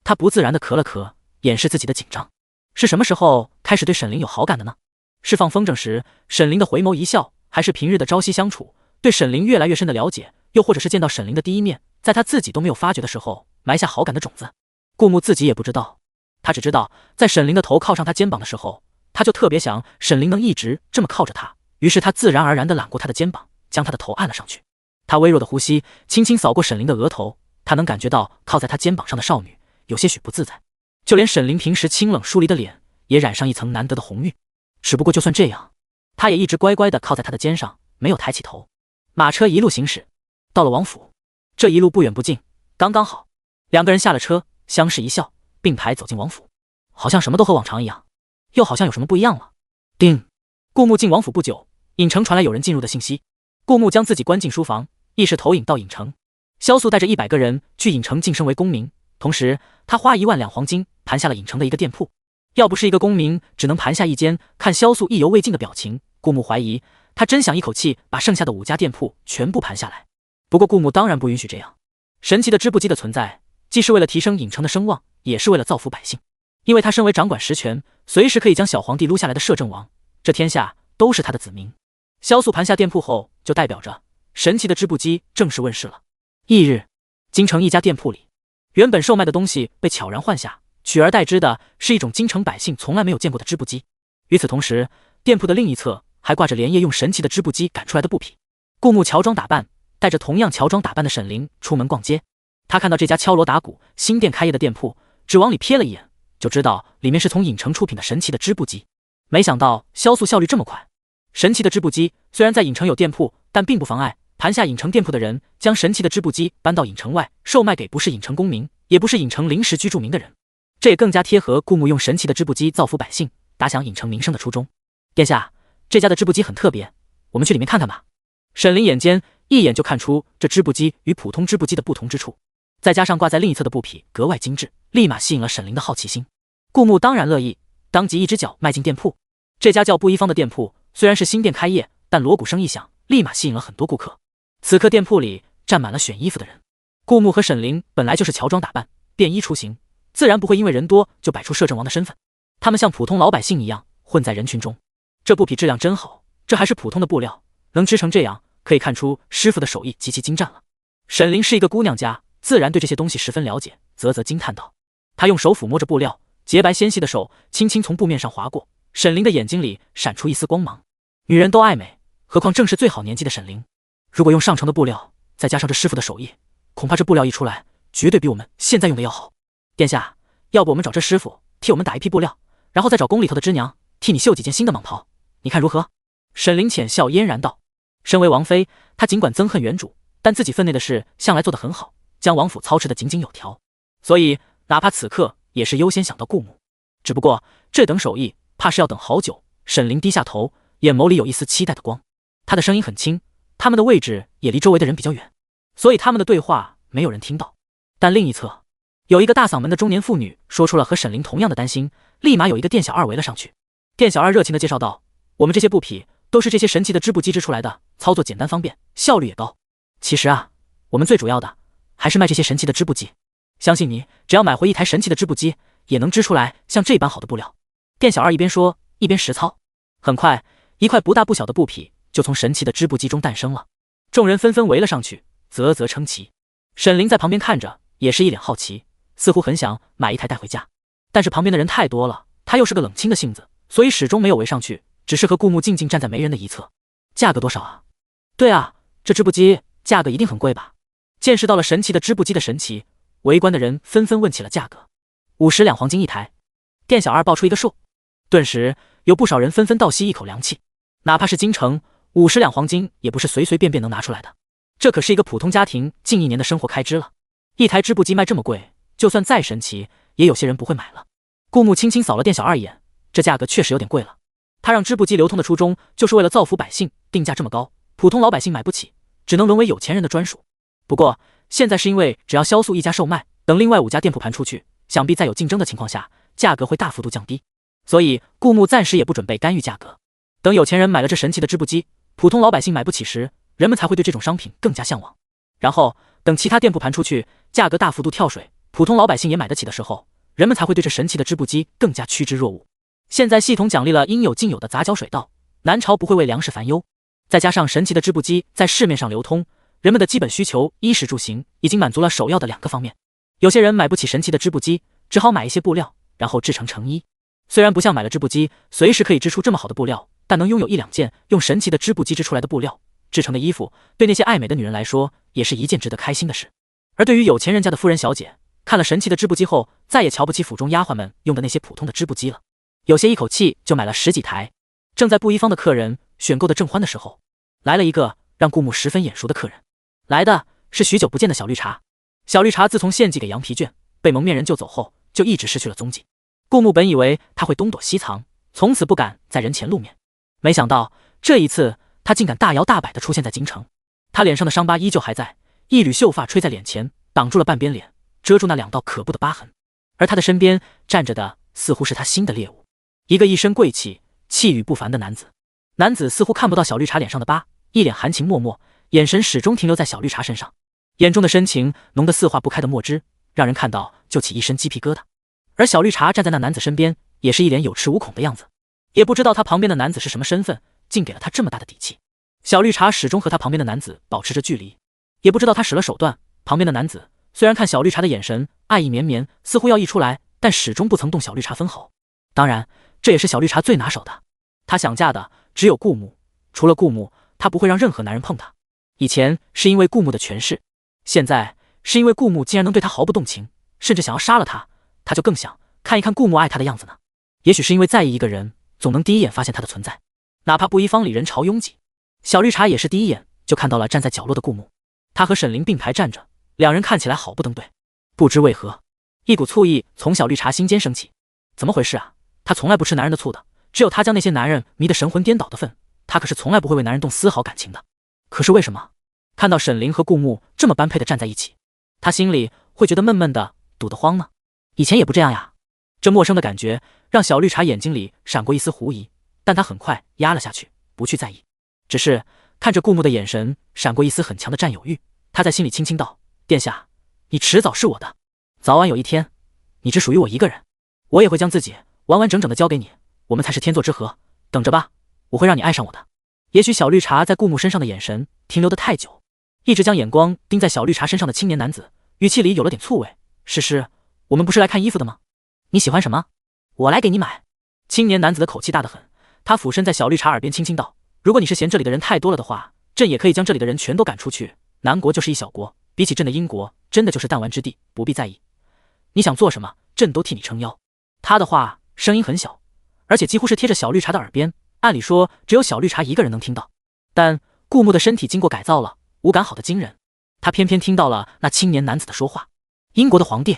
他不自然地咳了咳，掩饰自己的紧张。是什么时候开始对沈凌有好感的呢？是放风筝时沈凌的回眸一笑，还是平日的朝夕相处，对沈凌越来越深的了解，又或者是见到沈凌的第一面，在他自己都没有发觉的时候埋下好感的种子？顾牧自己也不知道，他只知道在沈凌的头靠上他肩膀的时候，他就特别想沈凌能一直这么靠着他，于是他自然而然地揽过他的肩膀，将他的头按了上去。他微弱的呼吸轻轻扫过沈凌的额头，他能感觉到靠在他肩膀上的少女有些许不自在，就连沈凌平时清冷疏离的脸也染上一层难得的红晕。只不过就算这样，他也一直乖乖地靠在他的肩上，没有抬起头。马车一路行驶，到了王府。这一路不远不近，刚刚好。两个人下了车，相视一笑，并排走进王府，好像什么都和往常一样，又好像有什么不一样了。叮，顾木进王府不久，影城传来有人进入的信息。顾木将自己关进书房，意识投影到影城。萧素带着100个人去影城晋升为公民，同时他花1万两黄金盘下了影城的一个店铺。要不是一个公民只能盘下一间，看萧素意犹未尽的表情，顾木怀疑他真想一口气把剩下的5家店铺全部盘下来。不过顾木当然不允许这样。神奇的织布机的存在，既是为了提升影城的声望，也是为了造福百姓。因为他身为掌管实权，随时可以将小皇帝撸下来的摄政王，这天下都是他的子民。萧素盘下店铺后，就代表着神奇的织布机正式问世了。翌日，京城一家店铺里，原本售卖的东西被悄然换下，取而代之的是一种京城百姓从来没有见过的织布机。与此同时，店铺的另一侧还挂着连夜用神奇的织布机赶出来的布匹。顾木乔装打扮，带着同样乔装打扮的沈凌出门逛街。他看到这家敲锣打鼓、新店开业的店铺，只往里瞥了一眼，就知道里面是从影城出品的神奇的织布机。没想到销售效率这么快。神奇的织布机虽然在影城有店铺，但并不妨碍盘下影城店铺的人将神奇的织布机搬到影城外，售卖给不是影城公民，也不是影城临时居住民的人。这也更加贴合顾木用神奇的织布机造福百姓、打响影城名声的初衷。殿下，这家的织布机很特别，我们去里面看看吧。沈凌眼尖，一眼就看出这织布机与普通织布机的不同之处，再加上挂在另一侧的布匹格外精致，立马吸引了沈凌的好奇心。顾木当然乐意，当即一只脚迈进店铺。这家叫布衣坊的店铺虽然是新店开业，但锣鼓声一响，立马吸引了很多顾客。此刻店铺里站满了选衣服的人。顾木和沈凌本来就是乔装打扮、便衣出行，自然不会因为人多就摆出摄政王的身份。他们像普通老百姓一样混在人群中。这布匹质量真好，这还是普通的布料，能织成这样，可以看出师傅的手艺极其精湛了。沈凌是一个姑娘家，自然对这些东西十分了解，啧惊叹道。她用手抚摸着布料，洁白纤细的手轻轻从布面上划过，沈凌的眼睛里闪出一丝光芒。女人都爱美，何况正是最好年纪的沈凌。如果用上乘的布料，再加上这师傅的手艺，恐怕这布料一出来，绝对比我们现在用的要好。殿下，要不我们找这师傅替我们打一批布料，然后再找宫里头的织娘替你绣几件新的蟒袍，你看如何？沈凌浅笑嫣然道。身为王妃，她尽管憎恨原主，但自己分内的事向来做得很好，将王府操持得井井有条，所以哪怕此刻也是优先想到顾木。只不过这等手艺怕是要等好久。沈凌低下头，眼眸里有一丝期待的光。他的声音很轻，他们的位置也离周围的人比较远，所以他们的对话没有人听到。但另一侧有一个大嗓门的中年妇女说出了和沈凌同样的担心，立马有一个店小二围了上去。店小二热情地介绍道，我们这些布匹都是这些神奇的织布机织出来的，操作简单方便，效率也高。其实啊，我们最主要的还是卖这些神奇的织布机，相信你只要买回一台神奇的织布机，也能织出来像这般好的布料。店小二一边说一边实操。很快，一块不大不小的布匹就从神奇的织布机中诞生了。众人纷纷围了上去，啧称奇。沈凌在旁边看着，也是一脸好奇，似乎很想买一台带回家。但是旁边的人太多了，他又是个冷清的性子，所以始终没有围上去，只是和顾木静静站在没人的一侧。价格多少啊？对啊，这织布机价格一定很贵吧？见识到了神奇的织布机的神奇，围观的人纷纷问起了价格。50两黄金一台。店小二报出一个数，顿时有不少人纷纷倒吸一口凉气。哪怕是京城，50两黄金也不是随随便便能拿出来的，这可是一个普通家庭近1年的生活开支了。一台织布机卖这么贵，就算再神奇，也有些人不会买了。顾木轻轻扫了店小二一眼，这价格确实有点贵了。他让织布机流通的初衷，就是为了造福百姓，定价这么高，普通老百姓买不起，只能沦为有钱人的专属。不过现在是因为只要萧素一家售卖，等另外5家店铺盘出去，想必在有竞争的情况下，价格会大幅度降低，所以顾木暂时也不准备干预价格。等有钱人买了这神奇的织布机，普通老百姓买不起时，人们才会对这种商品更加向往。然后等其他店铺盘出去，价格大幅度跳水，普通老百姓也买得起的时候，人们才会对这神奇的织布机更加趋之若鹜。现在系统奖励了应有尽有的杂交水稻，南朝不会为粮食烦忧，再加上神奇的织布机在市面上流通，人们的基本需求衣食住行已经满足了首要的2个方面。有些人买不起神奇的织布机，只好买一些布料，然后制成成衣。虽然不像买了织布机随时可以织出这么好的布料，但能拥有1、2件用神奇的织布机织出来的布料制成的衣服，对那些爱美的女人来说，也是一件值得开心的事。而对于有钱人家的夫人小姐，看了神奇的织布机后，再也瞧不起府中丫鬟们用的那些普通的织布机了，有些一口气就买了10几台。正在布衣坊的客人选购的正欢的时候，来了一个让顾木十分眼熟的客人。来的是许久不见的小绿茶。小绿茶自从献祭给羊皮卷，被蒙面人救走后，就一直失去了踪迹。顾木本以为他会东躲西藏，从此不敢在人前露面，没想到这一次他竟敢大摇大摆地出现在京城。他脸上的伤疤依旧还在，一缕秀发吹在脸前，挡住了半边脸，遮住那2道可怖的疤痕。而他的身边站着的似乎是他新的猎物，一个一身贵气、气宇不凡的男子。男子似乎看不到小绿茶脸上的疤，一脸含情脉脉，眼神始终停留在小绿茶身上，眼中的深情浓得四化不开的墨汁，让人看到就起一身鸡皮疙瘩。而小绿茶站在那男子身边，也是一脸有恃无恐的样子，也不知道他旁边的男子是什么身份，竟给了他这么大的底气。小绿茶始终和他旁边的男子保持着距离，也不知道他使了手段，旁边的男子虽然看小绿茶的眼神爱意绵绵，似乎要溢出来，但始终不曾动小绿茶分毫。当然，这也是小绿茶最拿手的，她想嫁的只有顾木，除了顾木，她不会让任何男人碰她。以前是因为顾木的权势，现在是因为顾木竟然能对她毫不动情，甚至想要杀了她，她就更想看一看顾木爱她的样子呢。也许是因为在意一个人，总能第一眼发现他的存在，哪怕布衣坊里人潮拥挤。小绿茶也是第一眼就看到了站在角落的顾木，他和沈凌并排站着，两人看起来好不登对。不知为何，一股醋意从小绿茶心间升起。怎么回事啊？她从来不吃男人的醋的，只有她将那些男人迷得神魂颠倒的份，她可是从来不会为男人动丝毫感情的。可是为什么看到沈凌和顾木这么般配的站在一起，她心里会觉得闷闷的，堵得慌呢？以前也不这样呀。这陌生的感觉让小绿茶眼睛里闪过一丝狐疑，但她很快压了下去，不去在意。只是看着顾木的眼神闪过一丝很强的占有欲，她在心里轻轻道：殿下，你迟早是我的，早晚有一天你只属于我一个人，我也会将自己完完整整的交给你，我们才是天作之合，等着吧，我会让你爱上我的。也许小绿茶在顾木身上的眼神停留得太久，一直将眼光盯在小绿茶身上的青年男子，语气里有了点醋味。诗诗，我们不是来看衣服的吗？你喜欢什么？我来给你买。青年男子的口气大得很，他俯身在小绿茶耳边轻轻道：如果你是嫌这里的人太多了的话，朕也可以将这里的人全都赶出去，南国就是一小国，比起朕的英国，真的就是弹丸之地，不必在意。你想做什么，朕都替你撑腰。他的话声音很小，而且几乎是贴着小绿茶的耳边，按理说只有小绿茶一个人能听到，但顾木的身体经过改造了，五感好得惊人，他偏偏听到了那青年男子的说话。英国的皇帝，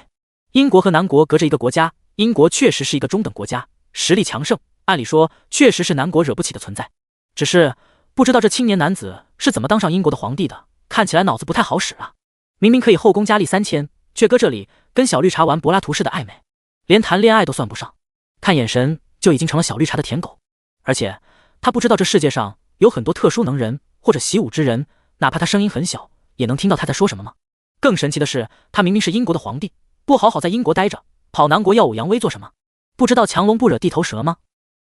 英国和南国隔着一个国家，英国确实是一个中等国家，实力强盛，按理说确实是南国惹不起的存在。只是不知道这青年男子是怎么当上英国的皇帝的，看起来脑子不太好使啊！明明可以后宫佳丽3000，却搁这里跟小绿茶玩柏拉图式的暧昧，连谈恋爱都算不上，看眼神就已经成了小绿茶的舔狗。而且他不知道这世界上有很多特殊能人或者习武之人，哪怕他声音很小，也能听到他在说什么吗？更神奇的是，他明明是英国的皇帝，不好好在英国待着，跑南国耀武扬威做什么？不知道强龙不惹地头蛇吗？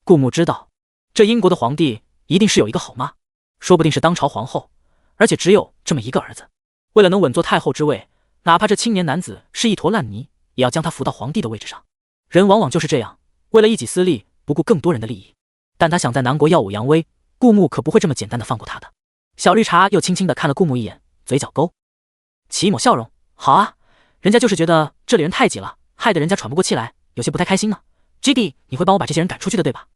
顾木知道，这英国的皇帝一定是有一个好妈，说不定是当朝皇后，而且只有这么一个儿子。为了能稳坐太后之位，哪怕这青年男子是一坨烂泥，也要将他扶到皇帝的位置上。人往往就是这样，为了一己私利，不顾更多人的利益。但他想在南国耀武扬威，顾木可不会这么简单的放过他的。小绿茶又轻轻地看了顾木一眼，嘴角勾起一抹笑容：好啊，人家就是觉得这里人太挤了，害得人家喘不过气来，有些不太开心呢。GD， 你会帮我把这些人赶出去的，对吧？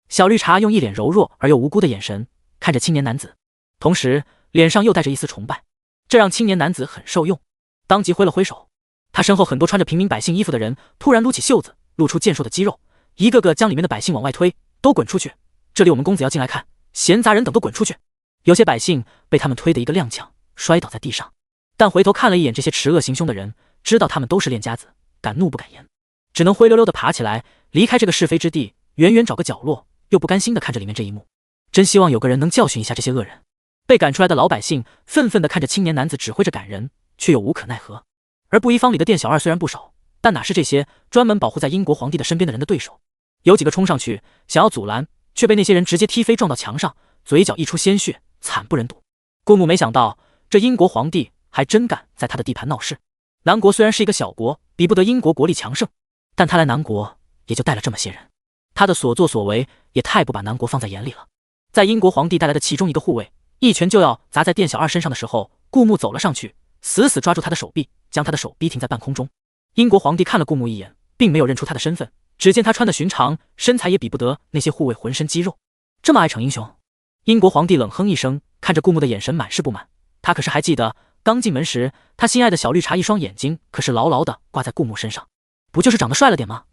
小绿茶用一脸柔弱而又无辜的眼神看着青年男子，同时脸上又带着一丝崇拜，这让青年男子很受用，当即挥了挥手。他身后很多穿着平民百姓衣服的人突然撸起袖子，露出健硕的肌肉，一个个将里面的百姓往外推，都滚出去，这里我们公子要进来看，闲杂人等都滚出去。有些百姓被他们推得一个踉跄，摔倒在地上，但回头看了一眼这些持恶行凶的人，知道他们都是练家子，敢怒不敢言，只能灰溜溜地爬起来，离开这个是非之地，远远找个角落，又不甘心地看着里面这一幕。真希望有个人能教训一下这些恶人。被赶出来的老百姓愤愤地看着青年男子指挥着赶人，却又无可奈何。而布衣坊里的店小二虽然不少，但哪是这些专门保护在英国皇帝的身边的人的对手？有几个冲上去想要阻拦，却被那些人直接踢飞，撞到墙上，嘴角溢出鲜血，惨不忍睹。顾木没想到这英国皇帝还真敢在他的地盘闹事。南国虽然是一个小国，比不得英国国力强盛，但他来南国也就带了这么些人，他的所作所为也太不把南国放在眼里了。在英国皇帝带来的其中一个护卫一拳就要砸在店小二身上的时候，顾木走了上去，死死抓住他的手臂，将他的手逼停在半空中。英国皇帝看了顾木一眼，并没有认出他的身份，只见他穿的寻常，身材也比不得那些护卫浑身肌肉，这么爱逞英雄。英国皇帝冷哼一声，看着顾木的眼神满是不满，他可是还记得刚进门时，他心爱的小绿茶一双眼睛可是牢牢地挂在顾木身上。不就是长得帅了点吗？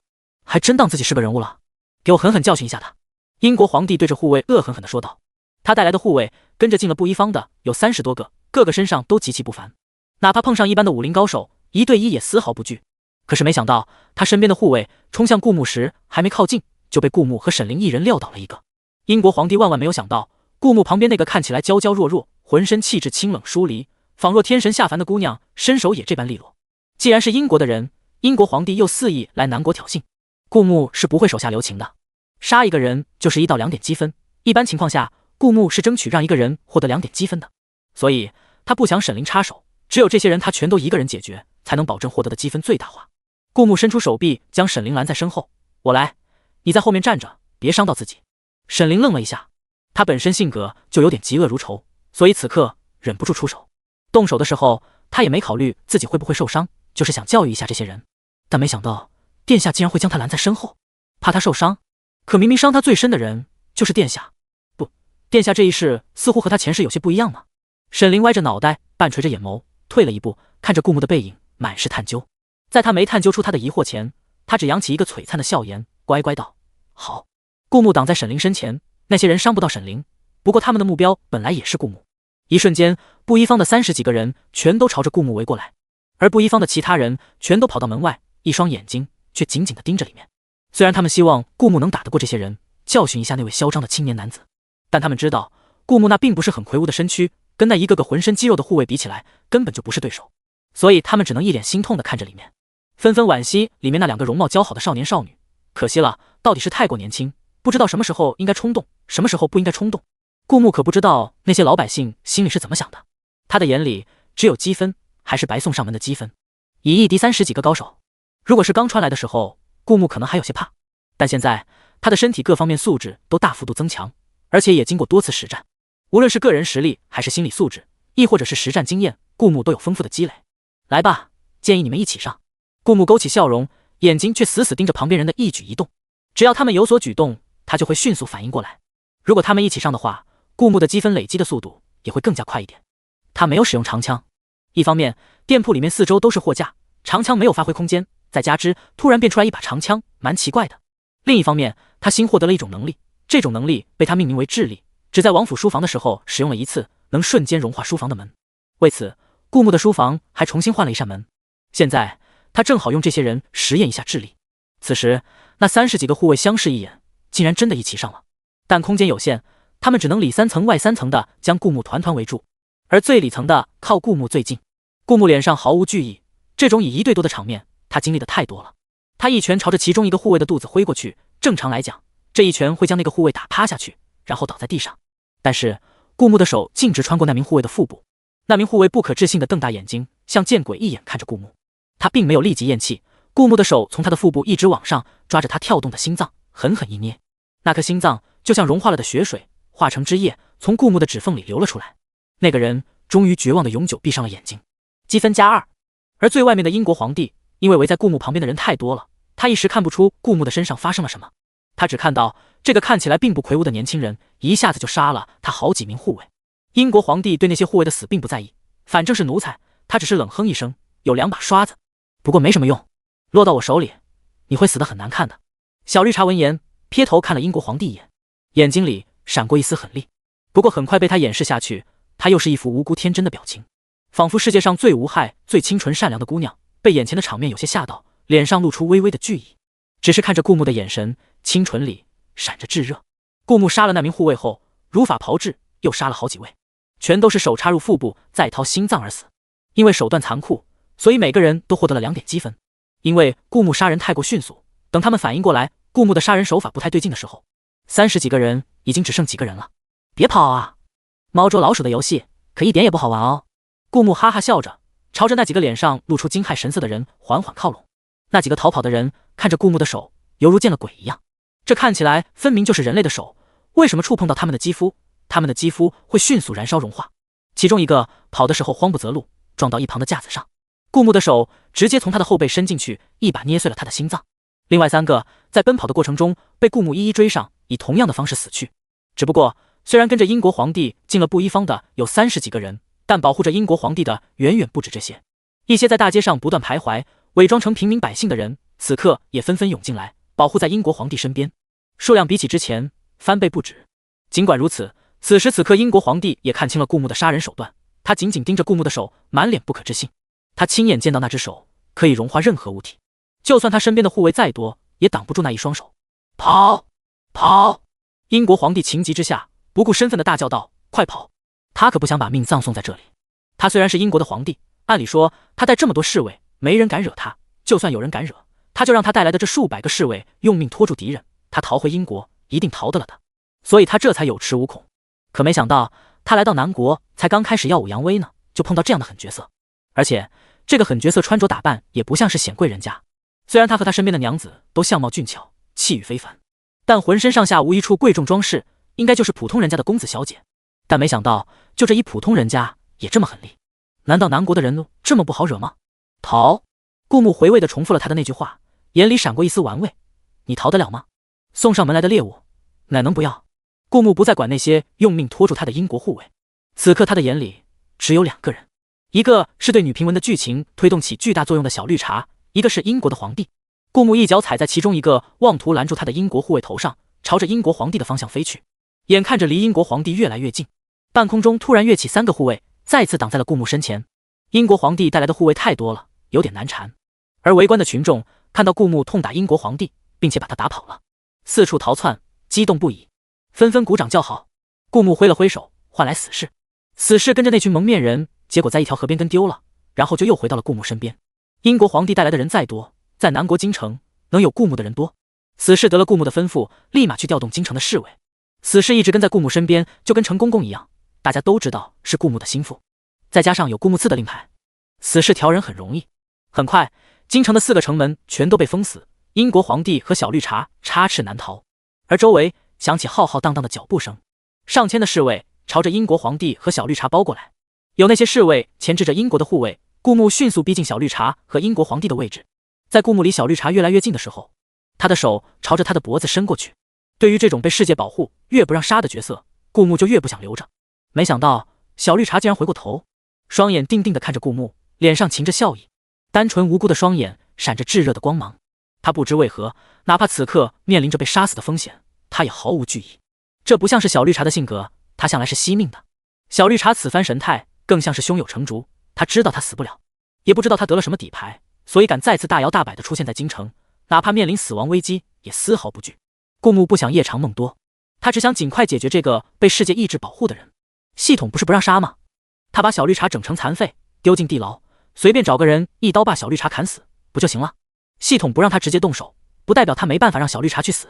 还真当自己是个人物了？给我狠狠教训一下他！英国皇帝对着护卫恶狠狠地说道。他带来的护卫跟着进了布衣坊的有30多个，个个身上都极其不凡，哪怕碰上一般的武林高手，1对1也丝毫不惧。可是没想到，他身边的护卫冲向顾木时，还没靠近，就被顾木和沈凌一人撂倒了一个。英国皇帝万万没有想到，顾木旁边那个看起来娇娇弱弱、浑身气质清冷疏离，仿若天神下凡的姑娘，身手也这般利落。既然是英国的人，英国皇帝又肆意来南国挑衅，顾木是不会手下留情的。杀一个人就是1到2点积分，一般情况下，顾木是争取让一个人获得2点积分的，所以他不想沈凌插手，只有这些人他全都一个人解决，才能保证获得的积分最大化。顾木伸出手臂将沈凌拦在身后，我来，你在后面站着，别伤到自己。沈凌愣了一下，他本身性格就有点嫉恶如仇，所以此刻忍不住出手。动手的时候，他也没考虑自己会不会受伤，就是想教育一下这些人，但没想到殿下竟然会将他拦在身后，怕他受伤。可明明伤他最深的人就是殿下，不，殿下这一世似乎和他前世有些不一样呢。沈凌歪着脑袋，半垂着眼眸，退了一步，看着顾木的背影，满是探究。在他没探究出他的疑惑前，他只扬起一个璀璨的笑颜，乖乖道：好。顾木挡在沈凌身前，那些人伤不到沈凌，不过他们的目标本来也是顾木。一瞬间，布衣坊的30几个人全都朝着顾木围过来，而布衣坊的其他人全都跑到门外，一双眼睛却紧紧地盯着里面。虽然他们希望顾木能打得过这些人，教训一下那位嚣张的青年男子，但他们知道顾木那并不是很魁梧的身躯，跟那一个个浑身肌肉的护卫比起来，根本就不是对手，所以他们只能一脸心痛地看着里面，纷纷惋惜里面那2个容貌姣好的少年少女。可惜了，到底是太过年轻，不知道什么时候应该冲动，什么时候不应该冲动。顾木可不知道那些老百姓心里是怎么想的，他的眼里只有积分，还是白送上门的积分。以一敌30几个高手，如果是刚传来的时候，顾木可能还有些怕，但现在他的身体各方面素质都大幅度增强，而且也经过多次实战，无论是个人实力还是心理素质，亦或者是实战经验，顾木都有丰富的积累。来吧，建议你们一起上。顾木勾起笑容，眼睛却死死盯着旁边人的一举一动，只要他们有所举动，他就会迅速反应过来。如果他们一起上的话，顾木的积分累积的速度也会更加快一点。他没有使用长枪，一方面店铺里面4周都是货架，长枪没有发挥空间，再加之突然变出来一把长枪，蛮奇怪的。另一方面，他新获得了一种能力，这种能力被他命名为智力，只在王府书房的时候使用了1次，能瞬间融化书房的门。为此，顾木的书房还重新换了一扇门。现在他正好用这些人实验一下智力。此时那30几个护卫相视一眼，竟然真的一起上了，但空间有限，他们只能里3层外3层的将顾木团团围住，而最里层的靠顾木最近。顾木脸上毫无惧意，这种以1对多的场面他经历的太多了。他一拳朝着其中一个护卫的肚子挥过去，正常来讲，这一拳会将那个护卫打趴下去，然后倒在地上。但是顾木的手径直穿过那名护卫的腹部，那名护卫不可置信地瞪大眼睛，像见鬼一眼看着顾木。他并没有立即咽气，顾木的手从他的腹部一直往上抓着他跳动的心脏，狠狠一捏，那颗心脏就像融化了的血水，化成汁液从顾木的指缝里流了出来。那个人终于绝望的永久闭上了眼睛。积分+2。而最外面的英国皇帝因为围在顾木旁边的人太多了，他一时看不出顾木的身上发生了什么，他只看到这个看起来并不魁梧的年轻人一下子就杀了他好几名护卫。英国皇帝对那些护卫的死并不在意，反正是奴才，他只是冷哼一声，有2把刷子，不过没什么用，落到我手里你会死得很难看的。小绿茶闻言瞥头看了英国皇帝一眼，眼睛里闪过一丝狠戾，不过很快被他掩饰下去，他又是一副无辜天真的表情，仿佛世界上最无害最清纯善良的姑娘被眼前的场面有些吓到，脸上露出微微的惧意，只是看着顾木的眼神清纯里闪着炙热。顾木杀了那名护卫后，如法炮制，又杀了好几位，全都是手插入腹部再掏心脏而死。因为手段残酷，所以每个人都获得了2点积分。因为顾木杀人太过迅速，等他们反应过来顾木的杀人手法不太对劲的时候，30几个人已经只剩几个人了。别跑啊，猫捉老鼠的游戏可一点也不好玩哦。顾木哈哈笑着，朝着那几个脸上露出惊骇神色的人缓缓靠拢。那几个逃跑的人看着顾木的手，犹如见了鬼一样，这看起来分明就是人类的手，为什么触碰到他们的肌肤，他们的肌肤会迅速燃烧融化？其中一个跑的时候慌不择路，撞到一旁的架子上，顾木的手直接从他的后背伸进去，一把捏碎了他的心脏。另外3个在奔跑的过程中被顾木一一追上，以同样的方式死去。只不过虽然跟着英国皇帝进了布衣坊的有30几个人，但保护着英国皇帝的远远不止这些。一些在大街上不断徘徊、伪装成平民百姓的人，此刻也纷纷涌进来，保护在英国皇帝身边，数量比起之前翻倍不止。尽管如此，此时此刻英国皇帝也看清了顾木的杀人手段，他紧紧盯着顾木的手，满脸不可置信。他亲眼见到那只手可以融化任何物体，就算他身边的护卫再多，也挡不住那一双手。跑！跑！英国皇帝情急之下，不顾身份的大叫道：“快跑！”他可不想把命葬送在这里。他虽然是英国的皇帝，按理说他带这么多侍卫，没人敢惹他。就算有人敢惹，他就让他带来的这数百个侍卫用命拖住敌人，他逃回英国一定逃得了的。所以他这才有恃无恐。可没想到，他来到南国才刚开始耀武扬威呢，就碰到这样的狠角色。而且这个狠角色穿着打扮也不像是显贵人家，虽然他和他身边的娘子都相貌俊俏，气宇非凡，但浑身上下无一处贵重装饰，应该就是普通人家的公子小姐。但没想到，就这一普通人家也这么狠厉，难道南国的人这么不好惹吗？逃！顾木回味地重复了他的那句话，眼里闪过一丝玩味。你逃得了吗？送上门来的猎物，哪能不要？顾木不再管那些用命拖住他的英国护卫，此刻他的眼里只有两个人，一个是对女评文的剧情推动起巨大作用的小绿茶，一个是英国的皇帝。顾木一脚踩在其中一个妄图拦住他的英国护卫头上，朝着英国皇帝的方向飞去。眼看着离英国皇帝越来越近，半空中突然跃起3个护卫，再次挡在了顾木身前。英国皇帝带来的护卫太多了，有点难缠。而围观的群众看到顾木痛打英国皇帝，并且把他打跑了，四处逃窜，激动不已，纷纷鼓掌叫好。顾木挥了挥手，换来死士。死士跟着那群蒙面人，结果在一条河边跟丢了，然后就又回到了顾木身边。英国皇帝带来的人再多，在南国京城能有顾木的人多。死士得了顾木的吩咐，立马去调动京城的侍卫。死士一直跟在顾木身边，就跟陈公公一样，大家都知道是顾木的心腹，再加上有顾木赐的令牌，死士调人很容易。很快，京城的4个城门全都被封死，英国皇帝和小绿茶插翅难逃。而周围响起浩浩荡荡的脚步声，上千的侍卫朝着英国皇帝和小绿茶包过来。有那些侍卫钳制着英国的护卫，顾木迅速逼近小绿茶和英国皇帝的位置。在顾木离小绿茶越来越近的时候，他的手朝着他的脖子伸过去。对于这种被世界保护越不让杀的角色，顾木就越不想留着。没想到小绿茶竟然回过头，双眼定定地看着顾木，脸上噙着笑意，单纯无辜的双眼闪着炙热的光芒。他不知为何，哪怕此刻面临着被杀死的风险，他也毫无惧意。这不像是小绿茶的性格，他向来是惜命的。小绿茶此番神态更像是胸有成竹，他知道他死不了，也不知道他得了什么底牌，所以敢再次大摇大摆地出现在京城，哪怕面临死亡危机也丝毫不惧。顾木不想夜长梦多，他只想尽快解决这个被世界意志保护的人。系统不是不让杀吗？他把小绿茶整成残废，丢进地牢，随便找个人一刀把小绿茶砍死不就行了？系统不让他直接动手，不代表他没办法让小绿茶去死。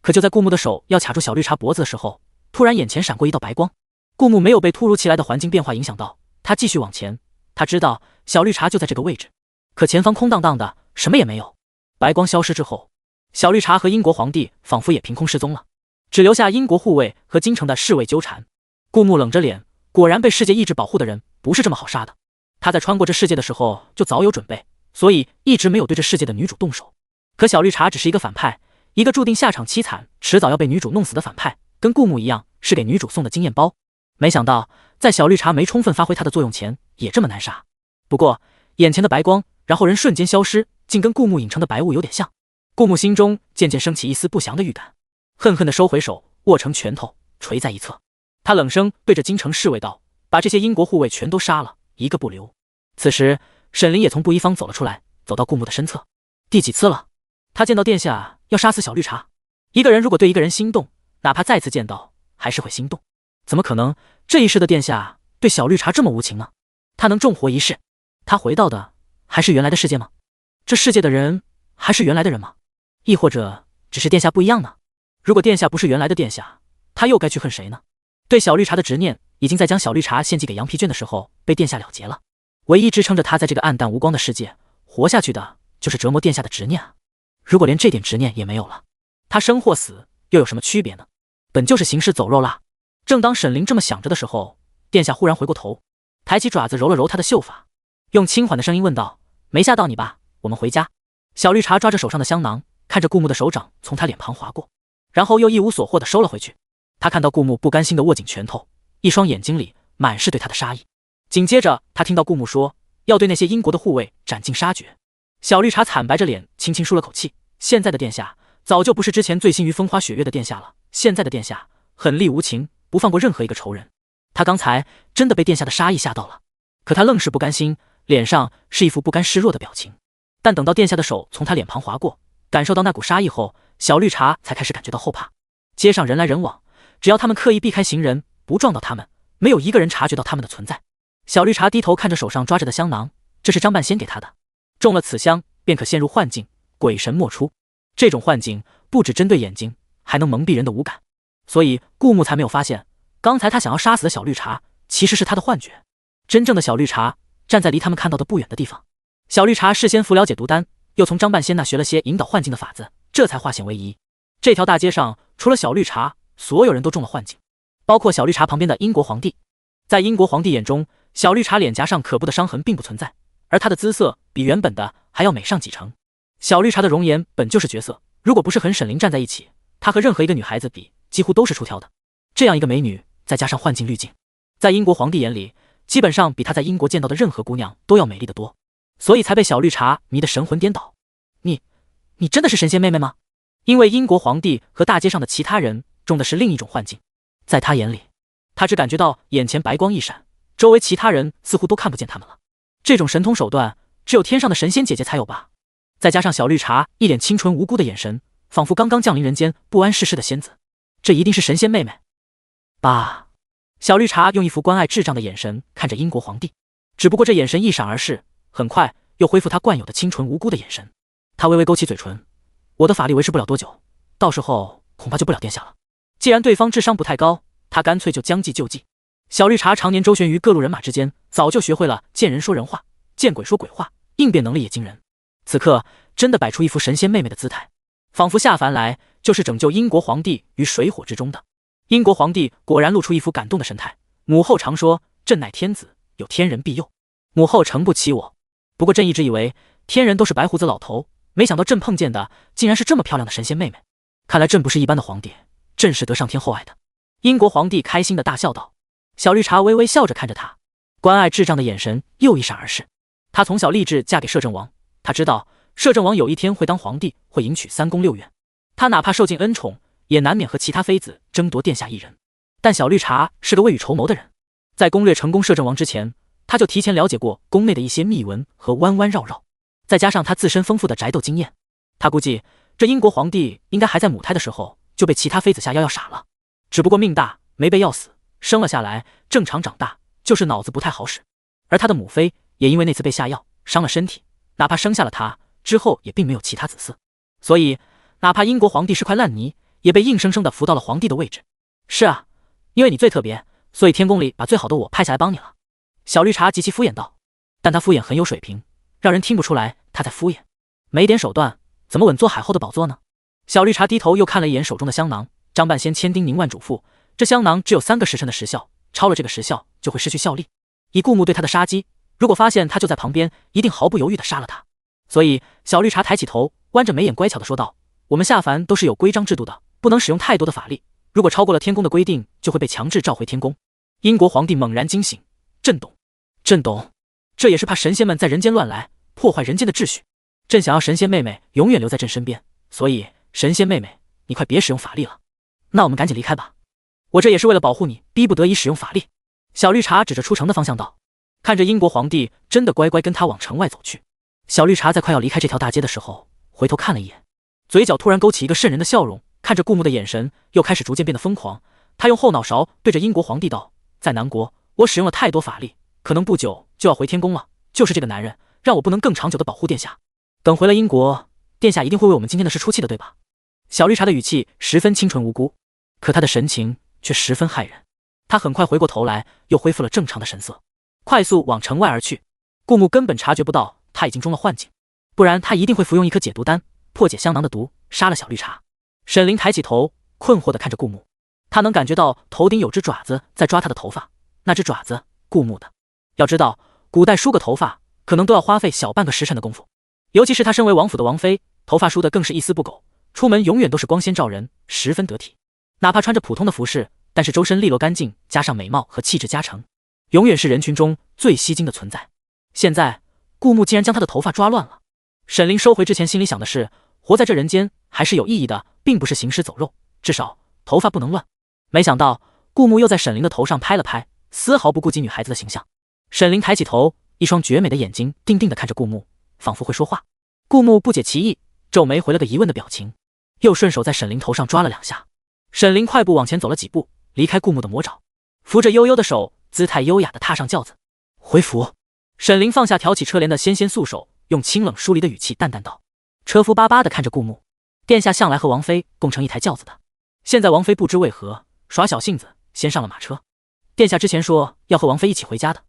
可就在顾木的手要卡住小绿茶脖子的时候，突然眼前闪过一道白光。顾木没有被突如其来的环境变化影响到，他继续往前。他知道小绿茶就在这个位置，可前方空荡荡的，什么也没有。白光消失之后，小绿茶和英国皇帝仿佛也凭空失踪了，只留下英国护卫和京城的侍卫纠缠。顾木冷着脸，果然被世界意志保护的人不是这么好杀的。他在穿过这世界的时候就早有准备，所以一直没有对这世界的女主动手。可小绿茶只是一个反派，一个注定下场凄惨，迟早要被女主弄死的反派，跟顾木一样是给女主送的经验包。没想到在小绿茶没充分发挥它的作用前，也这么难杀。不过眼前的白光，然后人瞬间消失，竟跟顾木影成的白雾有点像。顾木心中渐渐升起一丝不祥的预感，恨恨地收回手，握成拳头垂在一侧。他冷声对着京城侍卫道：“把这些英国护卫全都杀了，一个不留。”此时沈凌也从布衣坊走了出来，走到顾木的身侧。第几次了？他见到殿下要杀死小绿茶。一个人如果对一个人心动，哪怕再次见到还是会心动。怎么可能这一世的殿下对小绿茶这么无情呢？他能重活一世？他回到的还是原来的世界吗？这世界的人还是原来的人吗？亦或者只是殿下不一样呢？如果殿下不是原来的殿下，他又该去恨谁呢？对小绿茶的执念已经在将小绿茶献祭给羊皮卷的时候被殿下了结了。唯一支撑着他在这个暗淡无光的世界活下去的，就是折磨殿下的执念啊！如果连这点执念也没有了，他生或死又有什么区别呢？本就是行尸走肉啦！正当沈凌这么想着的时候，殿下忽然回过头，抬起爪子揉了揉他的秀发，用轻缓的声音问道：“没吓到你吧？我们回家。”小绿茶抓着手上的香囊，看着顾木的手掌从他脸庞划过，然后又一无所获地收了回去。他看到顾木不甘心地握紧拳头，一双眼睛里满是对他的杀意。紧接着，他听到顾木说要对那些英国的护卫斩尽杀绝。小绿茶惨白着脸，轻轻舒了口气。现在的殿下早就不是之前醉心于风花雪月的殿下了，现在的殿下狠戾无情，不放过任何一个仇人。他刚才真的被殿下的杀意吓到了，可他愣是不甘心，脸上是一副不甘示弱的表情。但等到殿下的手从他脸庞划过，感受到那股杀意后，小绿茶才开始感觉到后怕。街上人来人往，只要他们刻意避开行人，不撞到他们，没有一个人察觉到他们的存在。小绿茶低头看着手上抓着的香囊，这是张半仙给他的，中了此香便可陷入幻境，鬼神莫出。这种幻境不只针对眼睛，还能蒙蔽人的五感，所以顾木才没有发现，刚才他想要杀死的小绿茶其实是他的幻觉。真正的小绿茶站在离他们看到的不远的地方。小绿茶事先服了解毒丹，又从张半仙那学了些引导幻境的法子，这才化险为夷。这条大街上除了小绿茶，所有人都中了幻境，包括小绿茶旁边的英国皇帝。在英国皇帝眼中，小绿茶脸颊上可怖的伤痕并不存在，而她的姿色比原本的还要美上几成。小绿茶的容颜本就是绝色，如果不是和沈凌站在一起，她和任何一个女孩子比，几乎都是出挑的。这样一个美女，再加上幻境滤镜，在英国皇帝眼里，基本上比他在英国见到的任何姑娘都要美丽得多，所以才被小绿茶迷得神魂颠倒。你真的是神仙妹妹吗？因为英国皇帝和大街上的其他人中的是另一种幻境，在他眼里，他只感觉到眼前白光一闪，周围其他人似乎都看不见他们了。这种神通手段，只有天上的神仙姐姐才有吧？再加上小绿茶一脸清纯无辜的眼神，仿佛刚刚降临人间不谙世事的仙子，这一定是神仙妹妹。爸，小绿茶用一副关爱智障的眼神看着英国皇帝，只不过这眼神一闪而逝，很快又恢复他惯有的清纯无辜的眼神。他微微勾起嘴唇，我的法力维持不了多久，到时候恐怕救不了殿下了。既然对方智商不太高，他干脆就将计就计。小绿茶常年周旋于各路人马之间，早就学会了见人说人话，见鬼说鬼话，应变能力也惊人。此刻真的摆出一副神仙妹妹的姿态，仿佛下凡来就是拯救英国皇帝于水火之中的。英国皇帝果然露出一副感动的神态。母后常说朕乃天子，有天人庇佑，母后诚不欺我。不过朕一直以为天人都是白胡子老头，没想到朕碰见的竟然是这么漂亮的神仙妹妹。看来朕不是一般的皇帝，朕是得上天厚爱的。英国皇帝开心的大笑道。小绿茶微微笑着看着他，关爱智障的眼神又一闪而逝。他从小立志嫁给摄政王，他知道摄政王有一天会当皇帝，会迎娶三宫六院，他哪怕受尽恩宠，也难免和其他妃子争夺殿下一人。但小绿茶是个未雨绸缪的人，在攻略成功摄政王之前，他就提前了解过宫内的一些秘闻和弯弯绕绕，再加上他自身丰富的宅斗经验，他估计这英国皇帝应该还在母胎的时候就被其他妃子下药傻了，只不过命大没被药死，生了下来正常长大，就是脑子不太好使。而他的母妃也因为那次被下药伤了身体，哪怕生下了他之后也并没有其他子嗣，所以哪怕英国皇帝是块烂泥，也被硬生生的扶到了皇帝的位置。是啊，因为你最特别，所以天宫里把最好的我派下来帮你了。小绿茶极其敷衍道，但他敷衍很有水平，让人听不出来他在敷衍。没点手段怎么稳坐海后的宝座呢？小绿茶低头又看了一眼手中的香囊，张半仙千叮咛万嘱咐，这香囊只有3个时辰的时效，超了这个时效就会失去效力。以顾木对他的杀机，如果发现他就在旁边，一定毫不犹豫地杀了他。所以小绿茶抬起头，弯着眉眼乖巧地说道，我们下凡都是有规章制度的，不能使用太多的法力，如果超过了天宫的规定，就会被强制召回天宫。英国皇帝猛然惊醒，朕懂，朕懂，这也是怕神仙们在人间乱来，破坏人间的秩序。朕想要神仙妹妹永远留在朕身边，所以神仙妹妹，你快别使用法力了，那我们赶紧离开吧。我这也是为了保护你，逼不得已使用法力。小绿茶指着出城的方向道。看着英国皇帝真的乖乖跟他往城外走去，小绿茶在快要离开这条大街的时候，回头看了一眼，嘴角突然勾起一个瘆人的笑容，看着顾木的眼神又开始逐渐变得疯狂。他用后脑勺对着英国皇帝道，在南国我使用了太多法力，可能不久就要回天宫了，就是这个男人让我不能更长久的保护殿下。等回了英国，殿下一定会为我们今天的事出气的，对吧？小绿茶的语气十分清纯无辜，可他的神情却十分骇人。他很快回过头来，又恢复了正常的神色，快速往城外而去。顾木根本察觉不到他已经中了幻境，不然他一定会服用一颗解毒丹，破解香囊的毒，杀了小绿茶。沈凌抬起头，困惑地看着顾木，他能感觉到头顶有只爪子在抓他的头发，那只爪子顾木的。要知道，古代梳个头发可能都要花费小半个时辰的功夫，尤其是他身为王府的王妃，头发梳得更是一丝不苟，出门永远都是光鲜照人，十分得体。哪怕穿着普通的服饰，但是周身利落干净，加上美貌和气质加成，永远是人群中最吸睛的存在。现在顾木竟然将他的头发抓乱了。沈凌收回之前心里想的是，活在这人间还是有意义的，并不是行尸走肉，至少头发不能乱。没想到顾木又在沈凌的头上拍了拍，丝毫不顾及女孩子的形象。沈凌抬起头，一双绝美的眼睛定定地看着顾木，仿佛会说话。顾木不解其意，皱眉回了个疑问的表情，又顺手在沈凌头上抓了2下。沈凌快步往前走了几步，离开顾木的魔爪，扶着悠悠的手，姿态优雅地踏上轿子。回府。沈凌放下挑起车帘的纤纤素手，用清冷疏离的语气淡淡道。车夫巴巴地看着顾木，殿下向来和王妃共乘一台轿子的，现在王妃不知为何耍小性子，先上了马车。殿下之前说要和王妃一起回家的，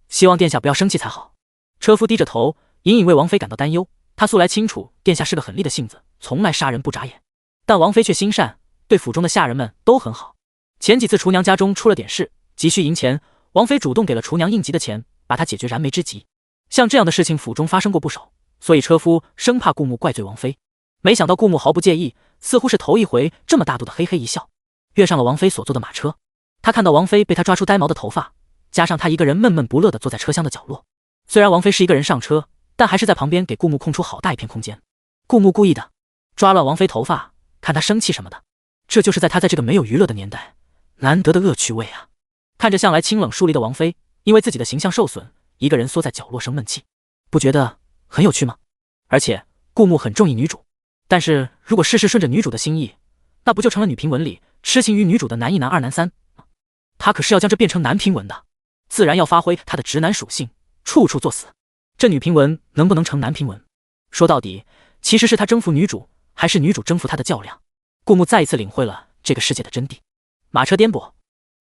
希望殿下不要生气才好。车夫低着头，隐隐为王妃感到担忧。他素来清楚殿下是个狠戾的性子，从来杀人不眨眼，但王妃却心善，对府中的下人们都很好。前几次厨娘家中出了点事，急需银钱，王妃主动给了厨娘应急的钱，把她解决燃眉之急。像这样的事情府中发生过不少，所以车夫生怕顾木怪罪王妃。没想到顾木毫不介意，似乎是头一回这么大度的嘿嘿一笑，跃上了王妃所坐的马车。他看到王妃被他抓出呆毛的头发，加上他一个人闷闷不乐地坐在车厢的角落。虽然王妃是一个人上车，但还是在旁边给顾木空出好大一片空间。顾木故意的抓乱王妃头发，看他生气什么的，这就是在他在这个没有娱乐的年代难得的恶趣味啊。看着向来清冷疏离的王妃，因为自己的形象受损，一个人缩在角落生闷气，不觉得很有趣吗？而且顾木很中意女主，但是如果事事顺着女主的心意，那不就成了女评文里痴情于女主的男一男二男三？他可是要将这变成男评文的，自然要发挥他的直男属性，处处作死。这女评文能不能成男评文，说到底其实是他征服女主，还是女主征服他的较量。顾木再一次领会了这个世界的真谛。马车颠簸，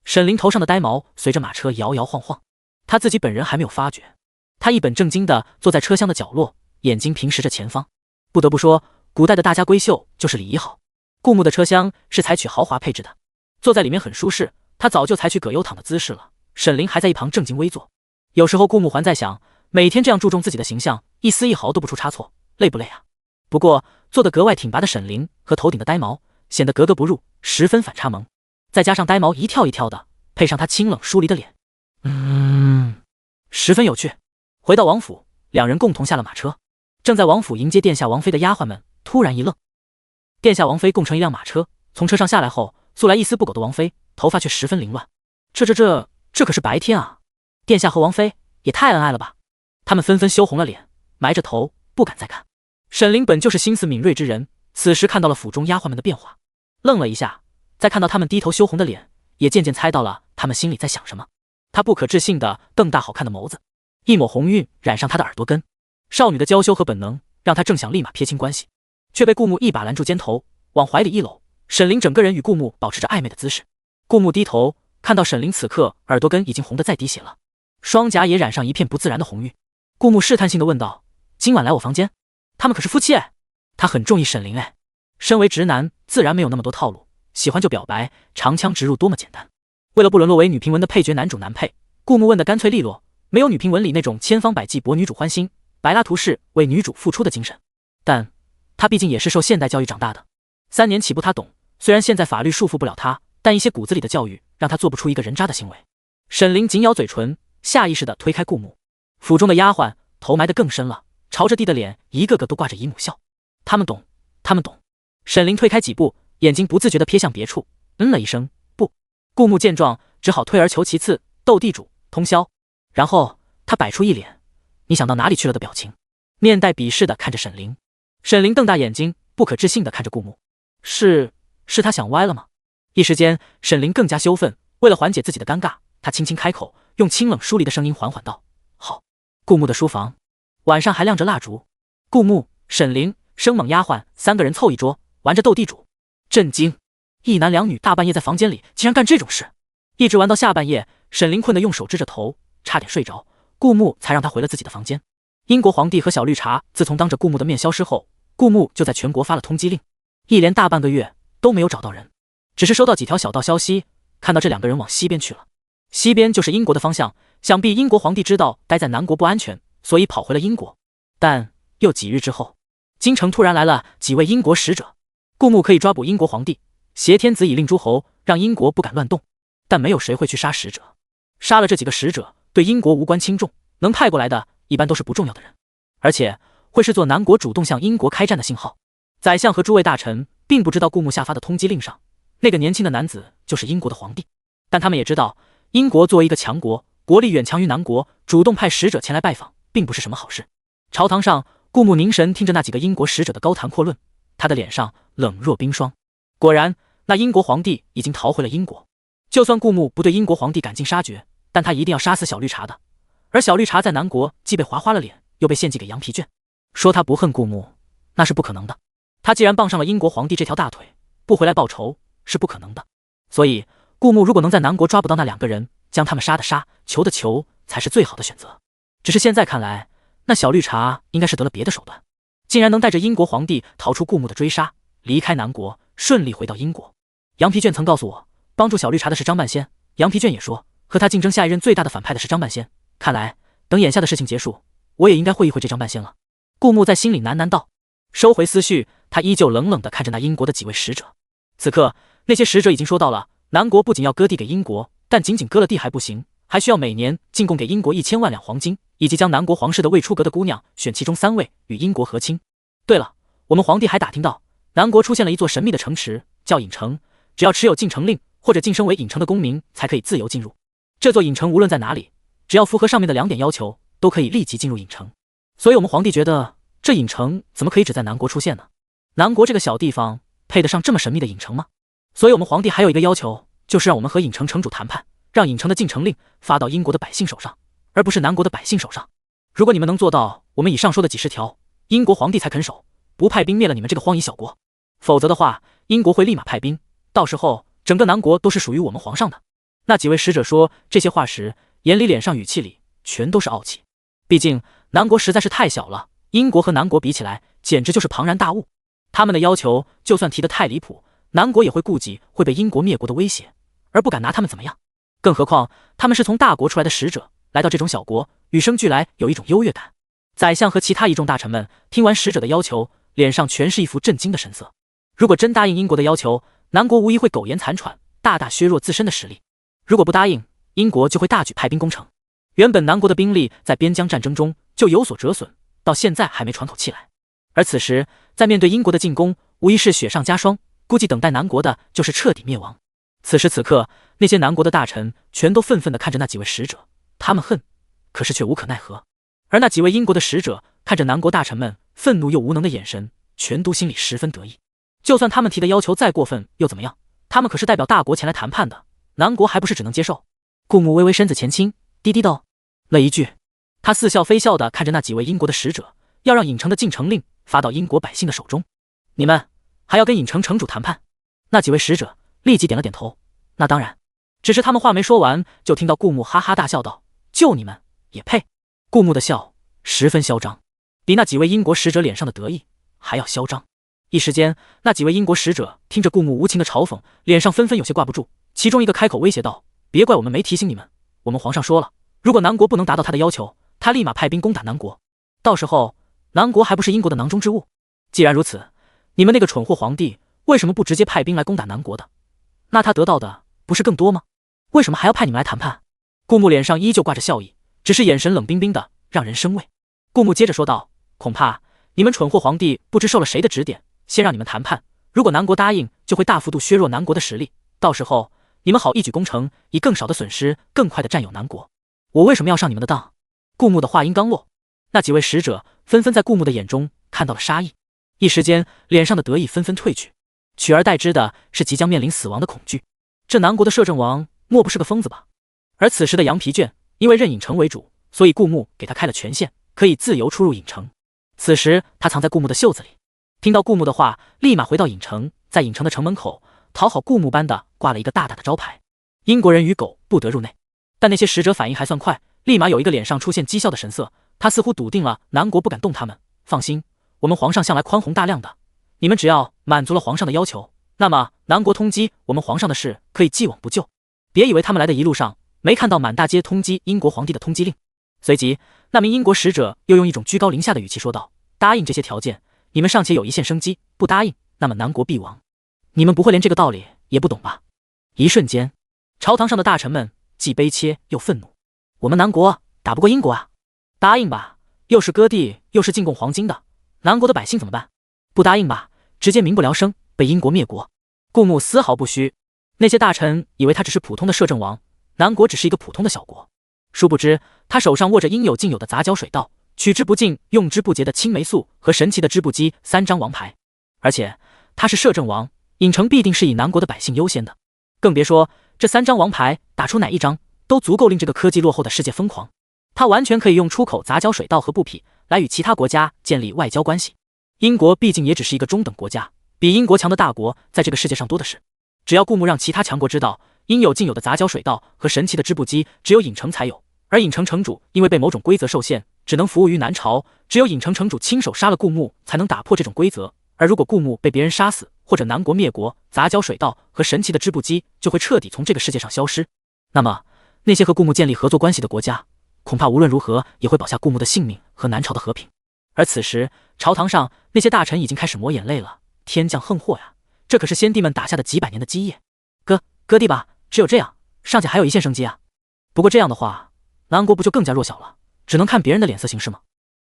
沈凌头上的呆毛随着马车摇摇晃晃，他自己本人还没有发觉。他一本正经地坐在车厢的角落，眼睛平视着前方。不得不说，古代的大家闺秀就是礼仪好。顾木的车厢是采取豪华配置的，坐在里面很舒适，他早就采取葛优躺的姿势了。沈凌还在一旁正襟危坐。有时候顾木还在想，每天这样注重自己的形象，一丝一毫都不出差错，累不累啊？不过坐得格外挺拔的沈凌和头顶的呆毛显得格格不入，十分反差萌。再加上呆毛一跳一跳的，配上他清冷疏离的脸，十分有趣。回到王府，两人共同下了马车。正在王府迎接殿下王妃的丫鬟们突然一愣。殿下王妃共乘一辆马车，从车上下来后，素来一丝不苟的王妃头发却十分凌乱。这可是白天啊！殿下和王妃也太恩爱了吧！他们纷纷羞红了脸，埋着头不敢再看。沈凌本就是心思敏锐之人，此时看到了府中丫鬟们的变化，愣了一下，再看到他们低头羞红的脸，也渐渐猜到了他们心里在想什么。他不可置信的瞪大好看的眸子，一抹红晕染上他的耳朵根。少女的娇羞和本能让他正想立马撇清关系，却被顾木一把拦住肩头，往怀里一搂。沈凌整个人与顾木保持着暧昧的姿势。顾木低头看到沈凌此刻耳朵根已经红得再滴血了，双颊也染上一片不自然的红晕。顾木试探性的问道：今晚来我房间？他们可是夫妻哎。他很中意沈凌哎。身为直男自然没有那么多套路，喜欢就表白，长枪直入多么简单。为了不沦落为女评文的配角男主男配，顾木问得干脆利落，没有女评文里那种千方百计博女主欢心，柏拉图式为女主付出的精神。但他毕竟也是受现代教育长大的，3年起步他懂，虽然现在法律束缚不了他，但一些骨子里的教育让他做不出一个人渣的行为。沈凌紧咬嘴唇，下意识地推开顾木。府中的丫鬟头埋得更深了，朝着地的脸一个个都挂着姨母笑。他们懂，他们懂。沈凌退开几步，眼睛不自觉地瞥向别处，了一声不。顾木见状只好退而求其次，斗地主通宵。然后他摆出一脸你想到哪里去了的表情，面带鄙视地看着沈凌。沈凌瞪大眼睛，不可置信地看着顾木，是他想歪了吗？一时间沈凌更加羞愤，为了缓解自己的尴尬，他轻轻开口，用清冷疏离的声音缓缓道：好。顾木的书房晚上还亮着蜡烛，顾木、沈凌、生猛丫鬟3个人凑一桌玩着斗地主。震惊！一男两女大半夜在房间里竟然干这种事，一直玩到下半夜，沈凌困得用手支着头，差点睡着，顾木才让他回了自己的房间。英国皇帝和小绿茶自从当着顾木的面消失后，顾木就在全国发了通缉令，一连大半个月都没有找到人，只是收到几条小道消息，看到这2个人往西边去了。西边就是英国的方向，想必英国皇帝知道待在南国不安全，所以跑回了英国。但又几日之后，京城突然来了几位英国使者，顾木可以抓捕英国皇帝，挟天子以令诸侯，让英国不敢乱动，但没有谁会去杀使者。杀了这几个使者，对英国无关轻重，能派过来的一般都是不重要的人，而且会是做南国主动向英国开战的信号。宰相和诸位大臣并不知道顾牧下发的通缉令上，那个年轻的男子就是英国的皇帝，但他们也知道，英国作为一个强国，国力远强于南国，主动派使者前来拜访，并不是什么好事。朝堂上，顾牧凝神听着那几个英国使者的高谈阔论，他的脸上冷若冰霜。果然，那英国皇帝已经逃回了英国。就算顾牧不对英国皇帝赶尽杀绝，但他一定要杀死小绿茶的。而小绿茶在南国既被划花了脸，又被献祭给羊皮卷。说他不恨顾牧，那是不可能的。他既然傍上了英国皇帝这条大腿，不回来报仇是不可能的。所以，顾牧如果能在南国抓捕到那2个人，将他们杀的杀，囚的囚，才是最好的选择。只是现在看来，那小绿茶应该是得了别的手段，竟然能带着英国皇帝逃出顾牧的追杀，离开南国，顺利回到英国。羊皮卷曾告诉我，帮助小绿茶的是张半仙。羊皮卷也说，和他竞争下一任最大的反派的是张半仙。看来，等眼下的事情结束，我也应该会一会这张半仙了。顾牧在心里喃喃道。收回思绪，他依旧冷冷地看着那英国的几位使者。此刻，那些使者已经说到了，南国不仅要割地给英国，但仅仅割了地还不行，还需要每年进贡给英国1000万两黄金，以及将南国皇室的未出阁的姑娘选其中3位与英国和亲。对了，我们皇帝还打听到，南国出现了一座神秘的城池，叫隐城，只要持有进城令或者晋升为隐城的公民，才可以自由进入。这座隐城无论在哪里，只要符合上面的2点要求，都可以立即进入隐城。所以我们皇帝觉得，这隐城怎么可以只在南国出现呢？南国这个小地方配得上这么神秘的隐城吗？所以我们皇帝还有一个要求，就是让我们和隐城城主谈判，让隐城的进城令发到英国的百姓手上，而不是南国的百姓手上。如果你们能做到我们以上说的几10条，英国皇帝才肯守，不派兵灭了你们这个荒夷小国。否则的话，英国会立马派兵，到时候整个南国都是属于我们皇上的。那几位使者说这些话时，眼里脸上语气里全都是傲气。毕竟南国实在是太小了，英国和南国比起来简直就是庞然大物。他们的要求就算提得太离谱，南国也会顾及会被英国灭国的威胁，而不敢拿他们怎么样。更何况他们是从大国出来的使者，来到这种小国，与生俱来有一种优越感。宰相和其他一众大臣们听完使者的要求，脸上全是一副震惊的神色。如果真答应英国的要求，南国无疑会苟延残喘，大大削弱自身的实力。如果不答应，英国就会大举派兵攻城。原本南国的兵力在边疆战争中就有所折损，到现在还没喘口气来。而此时在面对英国的进攻，无疑是雪上加霜，估计等待南国的就是彻底灭亡。此时此刻，那些南国的大臣全都愤愤地看着那几位使者，他们恨，可是却无可奈何。而那几位英国的使者看着南国大臣们愤怒又无能的眼神，全都心里十分得意。就算他们提的要求再过分又怎么样，他们可是代表大国前来谈判的，南国还不是只能接受。顾牧微微身子前倾，低低道了一句，他似笑非笑地看着那几位英国的使者，要让隐城的进城令发到英国百姓的手中。你们还要跟隐城城主谈判？那几位使者立即点了点头，那当然。只是他们话没说完，就听到顾牧哈哈大笑道，就你们也配？顾牧的笑十分嚣张，比那几位英国使者脸上的得意还要嚣张。一时间，那几位英国使者听着顾牧无情的嘲讽，脸上纷纷有些挂不住。其中一个开口威胁道，别怪我们没提醒你们，我们皇上说了，如果南国不能达到他的要求，他立马派兵攻打南国，到时候南国还不是英国的囊中之物？既然如此，你们那个蠢货皇帝为什么不直接派兵来攻打南国的？那他得到的不是更多吗？为什么还要派你们来谈判？顾牧脸上依旧挂着笑意，只是眼神冷冰冰的，让人生畏。顾牧接着说道，恐怕你们蠢货皇帝不知受了谁的指点，先让你们谈判，如果南国答应，就会大幅度削弱南国的实力，到时候你们好一举攻城，以更少的损失更快的占有南国。我为什么要上你们的当？顾牧的话音刚落，那几位使者纷纷在顾牧的眼中看到了杀意，一时间脸上的得意纷纷褪去，取而代之的是即将面临死亡的恐惧。这南国的摄政王莫不是个疯子吧？而此时的羊皮卷因为认隐城为主，所以顾牧给他开了权限，可以自由出入隐城。此时他藏在顾牧的袖子里，听到顾牧的话，立马回到隐城，在隐城的城门口讨好顾牧般的挂了一个大大的招牌，英国人与狗不得入内。但那些使者反应还算快，立马有一个脸上出现讥笑的神色，他似乎笃定了南国不敢动他们。放心，我们皇上向来宽宏大量的，你们只要满足了皇上的要求，那么南国通缉我们皇上的事可以既往不咎。别以为他们来的一路上没看到满大街通缉英国皇帝的通缉令。随即那名英国使者又用一种居高临下的语气说道，答应这些条件，你们尚且有一线生机，不答应，那么南国必亡。你们不会连这个道理也不懂吧？一瞬间，朝堂上的大臣们既悲切又愤怒。我们南国打不过英国啊！答应吧，又是割地又是进贡黄金的，南国的百姓怎么办？不答应吧，直接民不聊生，被英国灭国。顾牧丝毫不虚，那些大臣以为他只是普通的摄政王，南国只是一个普通的小国，殊不知他手上握着应有尽有的杂交水稻、取之不尽用之不竭的青霉素和神奇的织布机3张王牌，而且他是摄政王，引城必定是以南国的百姓优先的，更别说这3张王牌打出哪一张都足够令这个科技落后的世界疯狂。他完全可以用出口杂交水稻和布匹来与其他国家建立外交关系。英国毕竟也只是一个中等国家，比英国强的大国在这个世界上多的是。只要顾牧让其他强国知道应有尽有的杂交水稻和神奇的织布机只有影城才有，而影城城主因为被某种规则受限，只能服务于南朝，只有影城城主亲手杀了顾牧才能打破这种规则，而如果顾牧被别人杀死或者南国灭国，杂交水稻和神奇的织布机就会彻底从这个世界上消失。那么那些和顾牧建立合作关系的国家，恐怕无论如何也会保下顾牧的性命和南朝的和平。而此时朝堂上那些大臣已经开始抹眼泪了，天降横祸呀，这可是先帝们打下的几百年的基业，割地吧，只有这样上家还有一线生机啊。不过这样的话，南国不就更加弱小了，只能看别人的脸色行事吗？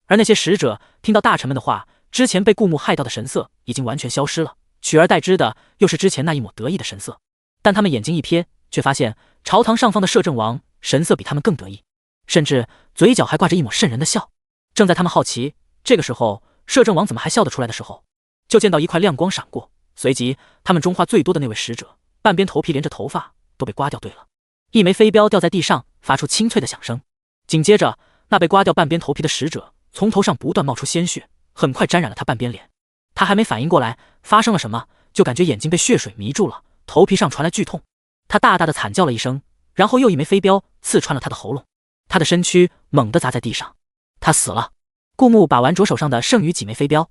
而那些使者听到大臣们的话，之前被顾牧害到的神色已经完全消失了，取而代之的又是之前那一抹得意的神色。但他们眼睛一瞥，却发现朝堂上方的摄政王神色比他们更得意，甚至嘴角还挂着一抹瘆人的笑。正在他们好奇这个时候摄政王怎么还笑得出来的时候，就见到一块亮光闪过，随即他们中话最多的那位使者半边头皮连着头发都被刮掉对了，一枚飞镖掉在地上，发出清脆的响声。紧接着那被刮掉半边头皮的使者从头上不断冒出鲜血，很快沾染了他半边脸。他还没反应过来发生了什么，就感觉眼睛被血水迷住了，头皮上传来剧痛。他大大的惨叫了一声，然后又一枚飞镖刺穿了他的喉咙，他的身躯猛地砸在地上，他死了。顾牧把玩着手上的剩余几枚飞镖，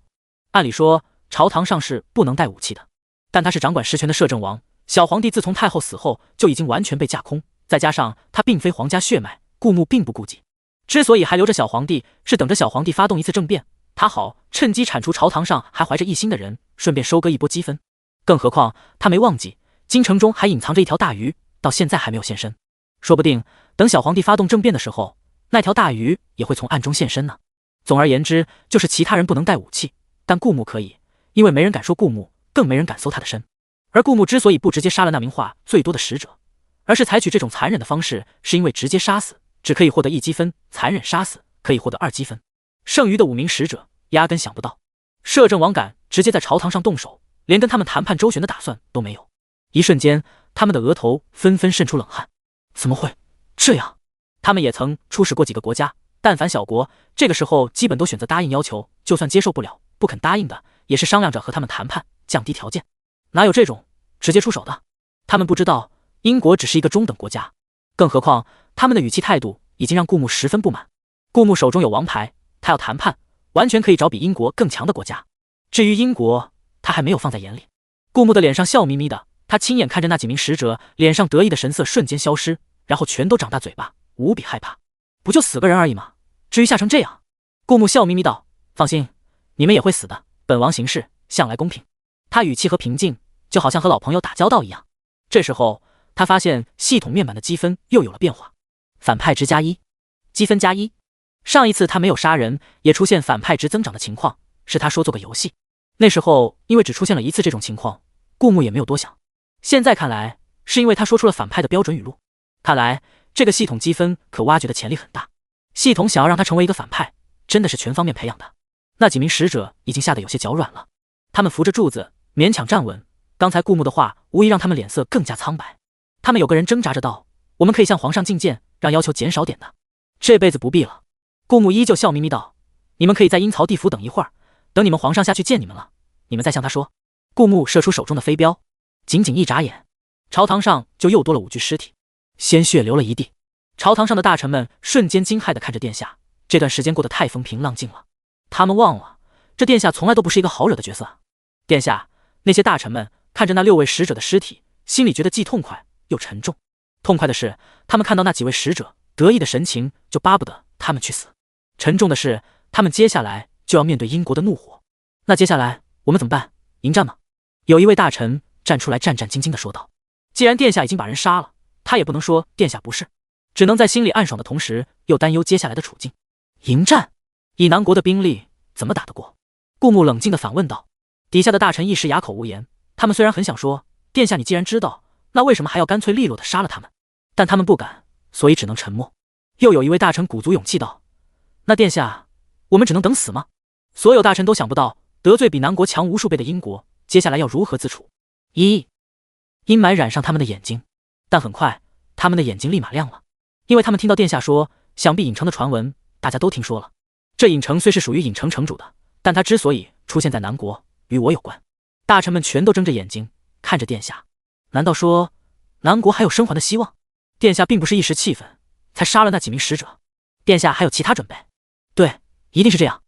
按理说朝堂上是不能带武器的，但他是掌管实权的摄政王，小皇帝自从太后死后就已经完全被架空，再加上他并非皇家血脉，顾牧并不顾忌。之所以还留着小皇帝，是等着小皇帝发动一次政变，他好趁机铲除朝堂上还怀着异心的人，顺便收割一波积分。更何况他没忘记京城中还隐藏着一条大鱼，到现在还没有现身，说不定等小皇帝发动政变的时候，那条大鱼也会从暗中现身呢。总而言之，就是其他人不能带武器，但顾牧可以，因为没人敢说顾牧，更没人敢搜他的身。而顾牧之所以不直接杀了那名话最多的使者，而是采取这种残忍的方式，是因为直接杀死只可以获得1积分，残忍杀死可以获得2积分。剩余的5名使者压根想不到摄政王敢直接在朝堂上动手，连跟他们谈判周旋的打算都没有。一瞬间他们的额头纷纷渗出冷汗。怎么会这样？他们也曾出使过几个国家，但凡小国这个时候基本都选择答应要求，就算接受不了不肯答应的，也是商量着和他们谈判降低条件，哪有这种直接出手的？他们不知道英国只是一个中等国家，更何况他们的语气态度已经让顾牧十分不满。顾牧手中有王牌，他要谈判完全可以找比英国更强的国家，至于英国他还没有放在眼里。顾牧的脸上笑眯眯的，他亲眼看着那几名使者脸上得意的神色瞬间消失，然后全都长大嘴巴，无比害怕。不就死个人而已吗？至于吓成这样？顾牧笑眯眯道，放心，你们也会死的，本王行事向来公平。他语气和平静，就好像和老朋友打交道一样。这时候他发现系统面板的积分又有了变化，反派值+1，积分+1。上一次他没有杀人也出现反派值增长的情况，是他说做个游戏，那时候因为只出现了一次这种情况，顾牧也没有多想。现在看来是因为他说出了反派的标准语录，看来这个系统积分可挖掘的潜力很大，系统想要让他成为一个反派，真的是全方面培养的。那几名使者已经吓得有些脚软了，他们扶着柱子勉强站稳，刚才顾牧的话无疑让他们脸色更加苍白。他们有个人挣扎着道，我们可以向皇上进谏，让要求减少点的。这辈子不必了。顾牧依旧笑眯眯道，你们可以在阴曹地府等一会儿，等你们皇上下去见你们了，你们再向他说。顾牧射出手中的飞镖，仅仅一眨眼，朝堂上就又多了5具尸体，鲜血流了一地。朝堂上的大臣们瞬间惊骇地看着殿下，这段时间过得太风平浪静了，他们忘了这殿下从来都不是一个好惹的角色啊。殿下，那些大臣们看着那6位使者的尸体，心里觉得既痛快又沉重。痛快的是他们看到那几位使者得意的神情，就巴不得他们去死。沉重的是他们接下来就要面对英国的怒火。那接下来我们怎么办？迎战吗？有一位大臣站出来战战兢兢地说道，既然殿下已经把人杀了，他也不能说殿下不是。只能在心里暗爽的同时，又担忧接下来的处境。迎战，以南国的兵力怎么打得过？顾牧冷静地反问道。底下的大臣一时哑口无言。他们虽然很想说，殿下你既然知道，那为什么还要干脆利落地杀了他们？但他们不敢，所以只能沉默。又有一位大臣鼓足勇气道：那殿下，我们只能等死吗？所有大臣都想不到，得罪比南国强无数倍的英国，接下来要如何自处。阴霾染上他们的眼睛，但很快他们的眼睛立马亮了，因为他们听到殿下说，想必影城的传闻大家都听说了。这影城虽是属于影城城主的，但他之所以出现在南国，与我有关。大臣们全都睁着眼睛看着殿下，难道说南国还有生还的希望？殿下并不是一时气愤才杀了那几名使者，殿下还有其他准备。对，一定是这样，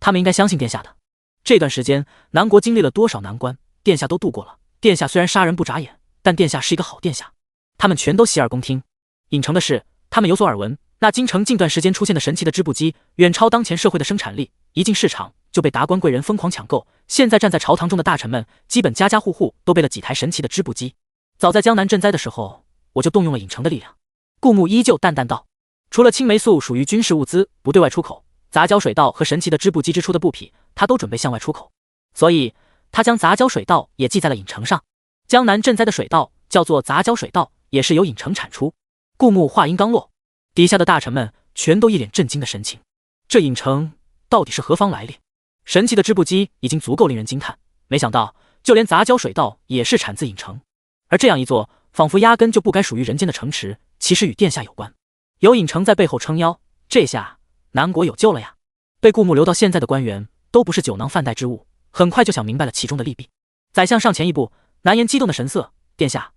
他们应该相信殿下的。这段时间南国经历了多少难关，殿下都度过了。殿下虽然杀人不眨眼，但殿下是一个好殿下。他们全都洗耳恭听。影城的事他们有所耳闻，那京城近段时间出现的神奇的织布机远超当前社会的生产力，一进市场就被达官贵人疯狂抢购。现在站在朝堂中的大臣们基本家家户户都备了几台神奇的织布机。早在江南赈灾的时候，我就动用了影城的力量。顾牧依旧淡淡道，除了青霉素属于军事物资不对外出口，杂交水稻和神奇的织布机织出的布匹他都准备向外出口，所以他将杂交水稻也记在了影城上。江南赈灾的水稻叫做杂交水稻，也是由影城产出。顾牧话音刚落，底下的大臣们全都一脸震惊的神情。这影城到底是何方来历？神奇的织布机已经足够令人惊叹，没想到就连杂交水稻也是产自影城。而这样一座仿佛压根就不该属于人间的城池，其实与殿下有关。有影城在背后撑腰，这下南国有救了呀！被顾牧留到现在的官员都不是酒囊饭袋之物，很快就想明白了其中的利弊。宰相上前一步，难言激动的神色：殿下，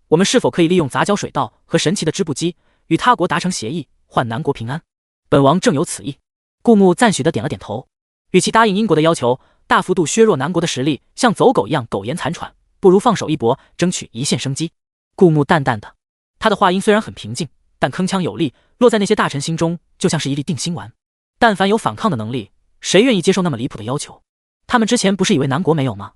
我们是否可以利用杂交水稻和神奇的织布机，与他国达成协议，换南国平安？本王正有此意。顾牧赞许地点了点头。与其答应英国的要求，大幅度削弱南国的实力，像走狗一样苟延残喘，不如放手一搏，争取一线生机。顾牧淡淡的，他的话音虽然很平静，但铿锵有力，落在那些大臣心中就像是一粒定心丸。但凡有反抗的能力，谁愿意接受那么离谱的要求？他们之前不是以为南国没有吗？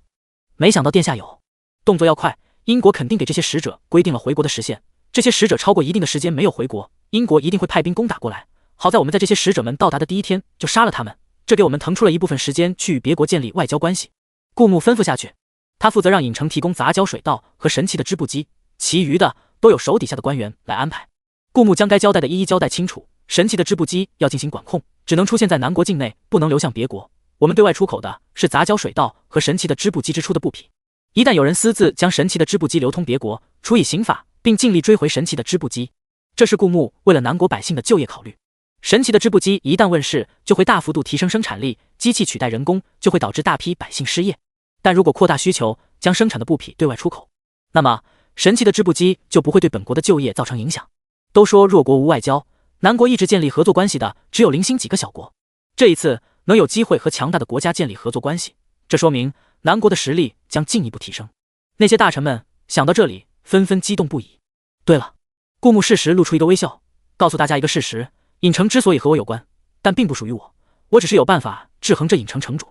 没想到殿下有。动作要快，英国肯定给这些使者规定了回国的时限，这些使者超过一定的时间没有回国，英国一定会派兵攻打过来。好在我们在这些使者们到达的第一天就杀了他们，这给我们腾出了一部分时间去与别国建立外交关系。顾牧吩咐下去，他负责让影城提供杂交水稻和神奇的织布机，其余的都有手底下的官员来安排。顾牧将该交代的一一交代清楚。神奇的织布机要进行管控，只能出现在南国境内，不能流向别国。我们对外出口的是杂交水稻和神奇的织布机织出的布匹。一旦有人私自将神奇的织布机流通别国，处以刑法，并尽力追回神奇的织布机。这是顾牧为了南国百姓的就业考虑。神奇的织布机一旦问世，就会大幅度提升生产力，机器取代人工，就会导致大批百姓失业。但如果扩大需求，将生产的布匹对外出口，那么神奇的织布机就不会对本国的就业造成影响。都说弱国无外交，南国一直建立合作关系的只有零星几个小国，这一次能有机会和强大的国家建立合作关系，这说明南国的实力将进一步提升。那些大臣们想到这里，纷纷激动不已。对了，顾牧适时露出一个微笑，告诉大家一个事实：影城之所以和我有关，但并不属于我，我只是有办法制衡这影城城主。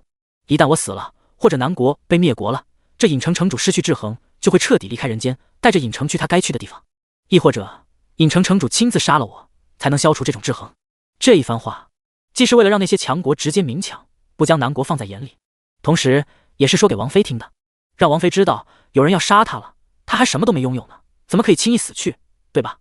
一旦我死了，或者南国被灭国了，这影城城主失去制衡，就会彻底离开人间，带着影城去他该去的地方。亦或者影城城主亲自杀了我，才能消除这种制衡。这一番话既是为了让那些强国直接明抢，不将南国放在眼里，同时也是说给王妃听的，让王妃知道有人要杀他了，他还什么都没拥有呢，怎么可以轻易死去，对吧？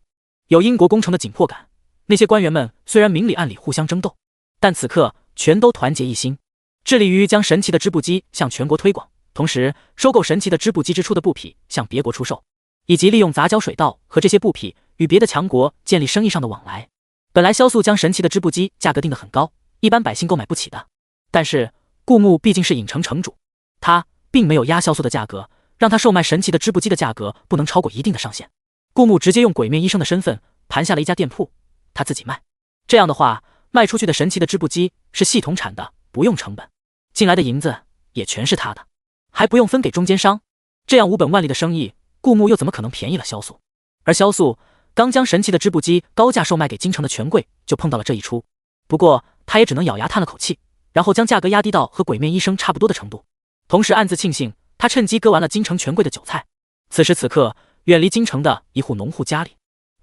有英国攻城的紧迫感，那些官员们虽然明里暗里互相争斗，但此刻全都团结一心，致力于将神奇的织布机向全国推广，同时收购神奇的织布机织出的布匹向别国出售，以及利用杂交水稻和这些布匹与别的强国建立生意上的往来。本来萧素将神奇的织布机价格定得很高，一般百姓购买不起的，但是顾牧毕竟是影城城主，他并没有压萧素的价格，让他售卖神奇的织布机的价格不能超过一定的上限。顾牧直接用鬼面医生的身份盘下了一家店铺，他自己卖。这样的话，卖出去的神奇的织布机是系统产的，不用成本，进来的银子也全是他的，还不用分给中间商。这样无本万利的生意，顾牧又怎么可能便宜了萧素？而萧素刚将神奇的织布机高价售卖给京城的权贵，就碰到了这一出。不过他也只能咬牙叹了口气，然后将价格压低到和鬼面医生差不多的程度，同时暗自庆幸他趁机割完了京城权贵的韭菜。此时此刻，远离京城的一户农户家里，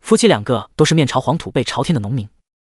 夫妻两个都是面朝黄土背朝天的农民。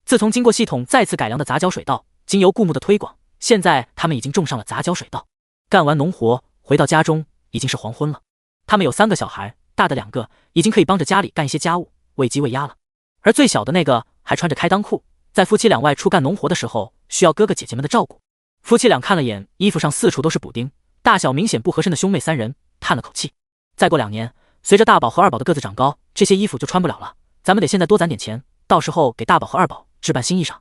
自从经过系统再次改良的杂交水稻，经由顾木的推广，现在他们已经种上了杂交水稻。干完农活回到家中，已经是黄昏了。他们有3个小孩，大的2个已经可以帮着家里干一些家务，喂鸡喂鸭了，而最小的那个还穿着开裆裤，在夫妻俩外出干农活的时候，需要哥哥姐姐们的照顾。夫妻俩看了眼衣服上四处都是补丁，大小明显不合身的兄妹3人，叹了口气。再过2年，随着大宝和二宝的个子长高，这些衣服就穿不了了，咱们得现在多攒点钱，到时候给大宝和二宝置办新衣裳。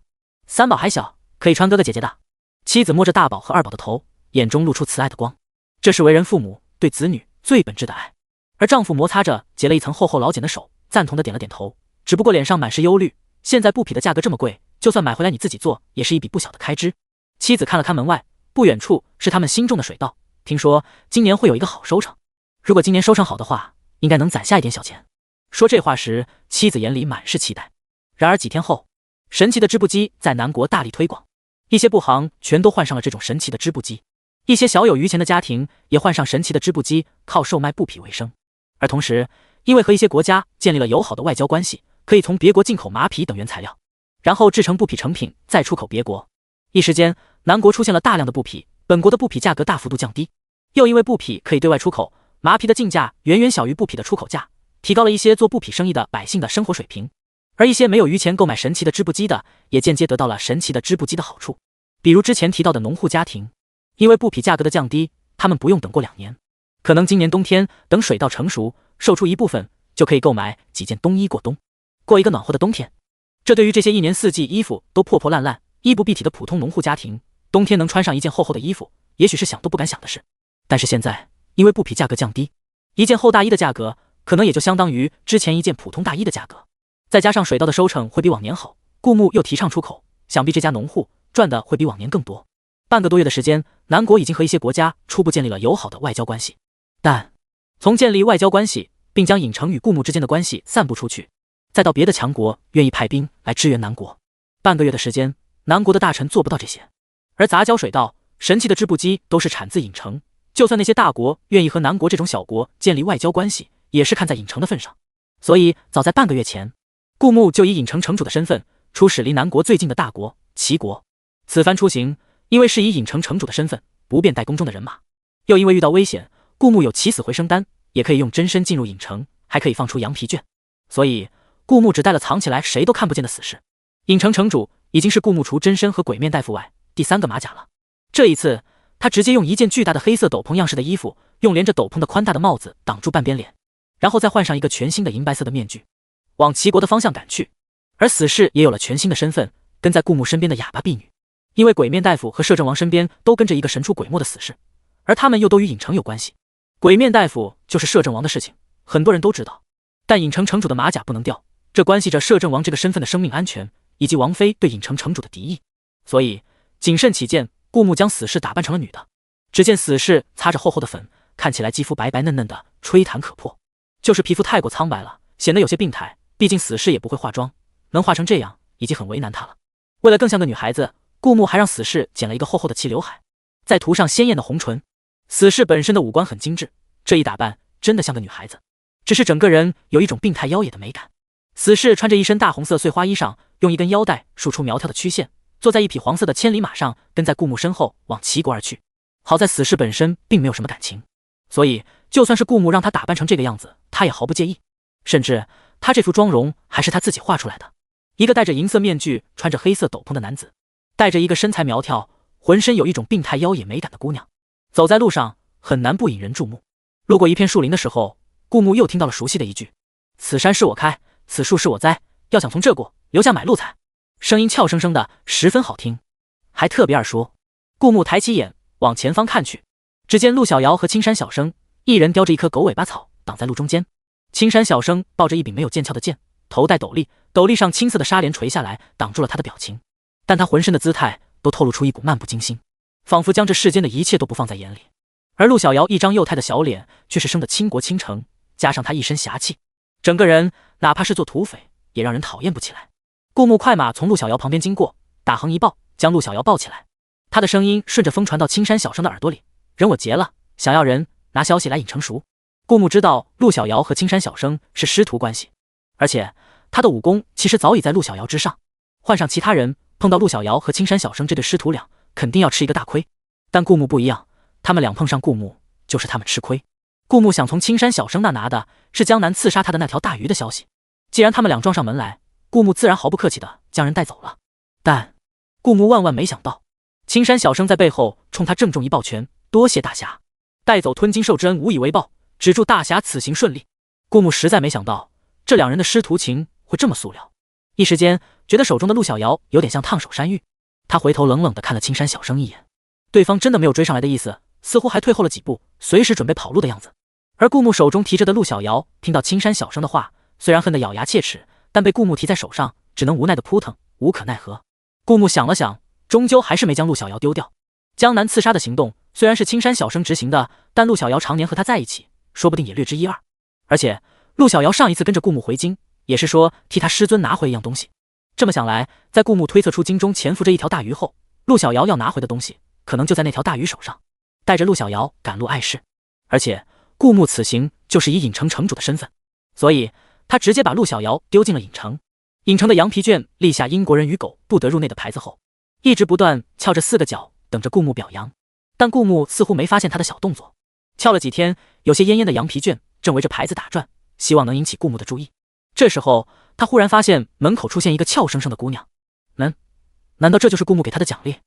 3宝还小，可以穿哥哥姐姐的。妻子摸着大宝和二宝的头，眼中露出慈爱的光，这是为人父母对子女最本质的爱。而丈夫摩擦着结了一层厚厚老茧的手，赞同的点了点头，只不过脸上满是忧虑。现在布匹的价格这么贵，就算买回来你自己做，也是一笔不小的开支。妻子看了看门外，不远处是他们新种的水稻，听说今年会有一个好收成，如果今年收成好的话，应该能攒下一点小钱。说这话时，妻子眼里满是期待。然而几天后，神奇的织布机在南国大力推广，一些布行全都换上了这种神奇的织布机，一些小有余钱的家庭也换上神奇的织布机，靠售卖布匹为生。而同时，因为和一些国家建立了友好的外交关系，可以从别国进口马匹等原材料，然后制成布匹成品，再出口别国。一时间，南国出现了大量的布匹，本国的布匹价格大幅度降低，又因为布匹可以对外出口，马匹的进价远远小于布匹的出口价，提高了一些做布匹生意的百姓的生活水平。而一些没有余钱购买神奇的织布机的，也间接得到了神奇的织布机的好处。比如之前提到的农户家庭，因为布匹价格的降低，他们不用等过2年，可能今年冬天等水稻成熟，售出一部分，就可以购买几件冬衣过冬，过一个暖和的冬天。这对于这些1年4季衣服都破破烂烂、衣不蔽体的普通农户家庭，冬天能穿上一件厚厚的衣服，也许是想都不敢想的事。但是现在，因为布匹价格降低，一件厚大衣的价格可能也就相当于之前一件普通大衣的价格。再加上水稻的收成会比往年好，顾木又提倡出口，想必这家农户赚的会比往年更多。半个多月的时间，南国已经和一些国家初步建立了友好的外交关系。但从建立外交关系，并将郢城与顾木之间的关系散布出去，再到别的强国愿意派兵来支援南国，半个月的时间，南国的大臣做不到这些。而杂交水稻、神奇的织布机都是产自郢城，就算那些大国愿意和南国这种小国建立外交关系，也是看在郢城的份上。所以早在半个月前，顾木就以郢城城主的身份出使离南国最近的大国齐国。此番出行，因为是以郢城城主的身份，不便带宫中的人马，又因为遇到危险，顾木有起死回生丹，也可以用真身进入郢城，还可以放出羊皮卷，所以顾木只带了藏起来谁都看不见的死士。郢城城主已经是顾木除真身和鬼面大夫外第3个马甲了。这一次，他直接用一件巨大的黑色斗篷样式的衣服，用连着斗篷的宽大的帽子挡住半边脸，然后再换上一个全新的银白色的面具，往齐国的方向赶去。而死士也有了全新的身份，跟在顾木身边的哑巴婢女。因为鬼面大夫和摄政王身边都跟着一个神出鬼没的死士，而他们又都与郢城有关系。鬼面大夫就是摄政王的事情，很多人都知道，但郢城城主的马甲不能掉，这关系着摄政王这个身份的生命安全，以及王妃对郢城城主的敌意。所以谨慎起见，顾木将死士打扮成了女的。只见死士擦着厚厚的粉，看起来肌肤白白嫩嫩的，吹弹可破，就是皮肤太过苍白了，显得有些病态。毕竟死士也不会化妆，能化成这样已经很为难他了。为了更像个女孩子，顾木还让死士剪了一个厚厚的齐刘海，再涂上鲜艳的红唇。死士本身的五官很精致，这一打扮真的像个女孩子，只是整个人有一种病态妖冶的美感。死士穿着一身大红色碎花衣裳，用一根腰带束出苗条的曲线，坐在一匹黄色的千里马上，跟在顾木身后往齐国而去。好在死士本身并没有什么感情，所以就算是顾木让他打扮成这个样子，他也毫不介意。甚至他这副妆容还是他自己画出来的。一个戴着银色面具、穿着黑色斗篷的男子，带着一个身材苗条、浑身有一种病态妖冶美感的姑娘，走在路上很难不引人注目。路过一片树林的时候，顾木又听到了熟悉的一句：“此山是我开，此树是我栽，要想从这过，留下买路财。”声音俏生生的，十分好听，还特别耳熟。顾木抬起眼往前方看去，只见陆小瑶和青山小生一人叼着一棵狗尾巴草挡在路中间，青山小生抱着一柄没有剑鞘的剑，头戴斗笠，斗笠上青色的纱帘垂下来，挡住了他的表情，但他浑身的姿态都透露出一股漫不经心，仿佛将这世间的一切都不放在眼里。而陆小瑶一张幼态的小脸却是生得倾国倾城，加上他一身侠气，整个人哪怕是做土匪也让人讨厌不起来。顾木快马从陆小瑶旁边经过，打横一抱将陆小瑶抱起来，他的声音顺着风传到青山小生的耳朵里：“人我劫了，想要人，拿消息来引成熟。”顾木知道陆小瑶和青山小生是师徒关系，而且他的武功其实早已在陆小瑶之上，换上其他人，碰到陆小瑶和青山小生这对师徒俩，肯定要吃一个大亏。但顾木不一样，他们俩碰上顾木，就是他们吃亏。顾木想从青山小生那拿的是江南刺杀他的那条大鱼的消息，既然他们俩撞上门来，顾木自然毫不客气的将人带走了。但顾木万万没想到，青山小生在背后冲他正中一抱拳，多谢大侠，带走吞金兽之恩无以为报，只祝大侠此行顺利。顾木实在没想到这两人的师徒情会这么塑料，一时间觉得手中的陆小瑶有点像烫手山芋。他回头冷冷地看了青山小生一眼，对方真的没有追上来的意思，似乎还退后了几步，随时准备跑路的样子。而顾木手中提着的陆小瑶听到青山小生的话，虽然恨得咬牙切齿，但被顾木提在手上，只能无奈的扑腾，无可奈何。顾木想了想，终究还是没将陆小瑶丢掉。江南刺杀的行动虽然是青山小生执行的，但陆小瑶常年和他在一起，说不定也略知一二。而且陆小瑶上一次跟着顾木回京，也是说替他师尊拿回一样东西。这么想来，在顾木推测出京中潜伏着一条大鱼后，陆小瑶要拿回的东西可能就在那条大鱼手上。带着陆小瑶赶路碍事，而且顾木此行就是以影城城主的身份，所以他直接把陆小瑶丢进了影城。影城的羊皮卷立下英国人与狗不得入内的牌子后，一直不断翘着4个脚等着顾木表扬。但顾木似乎没发现他的小动作，翘了几天，有些恹恹的羊皮卷正围着牌子打转，希望能引起顾木的注意。这时候他忽然发现门口出现一个俏生生的姑娘，难道这就是顾木给他的奖励？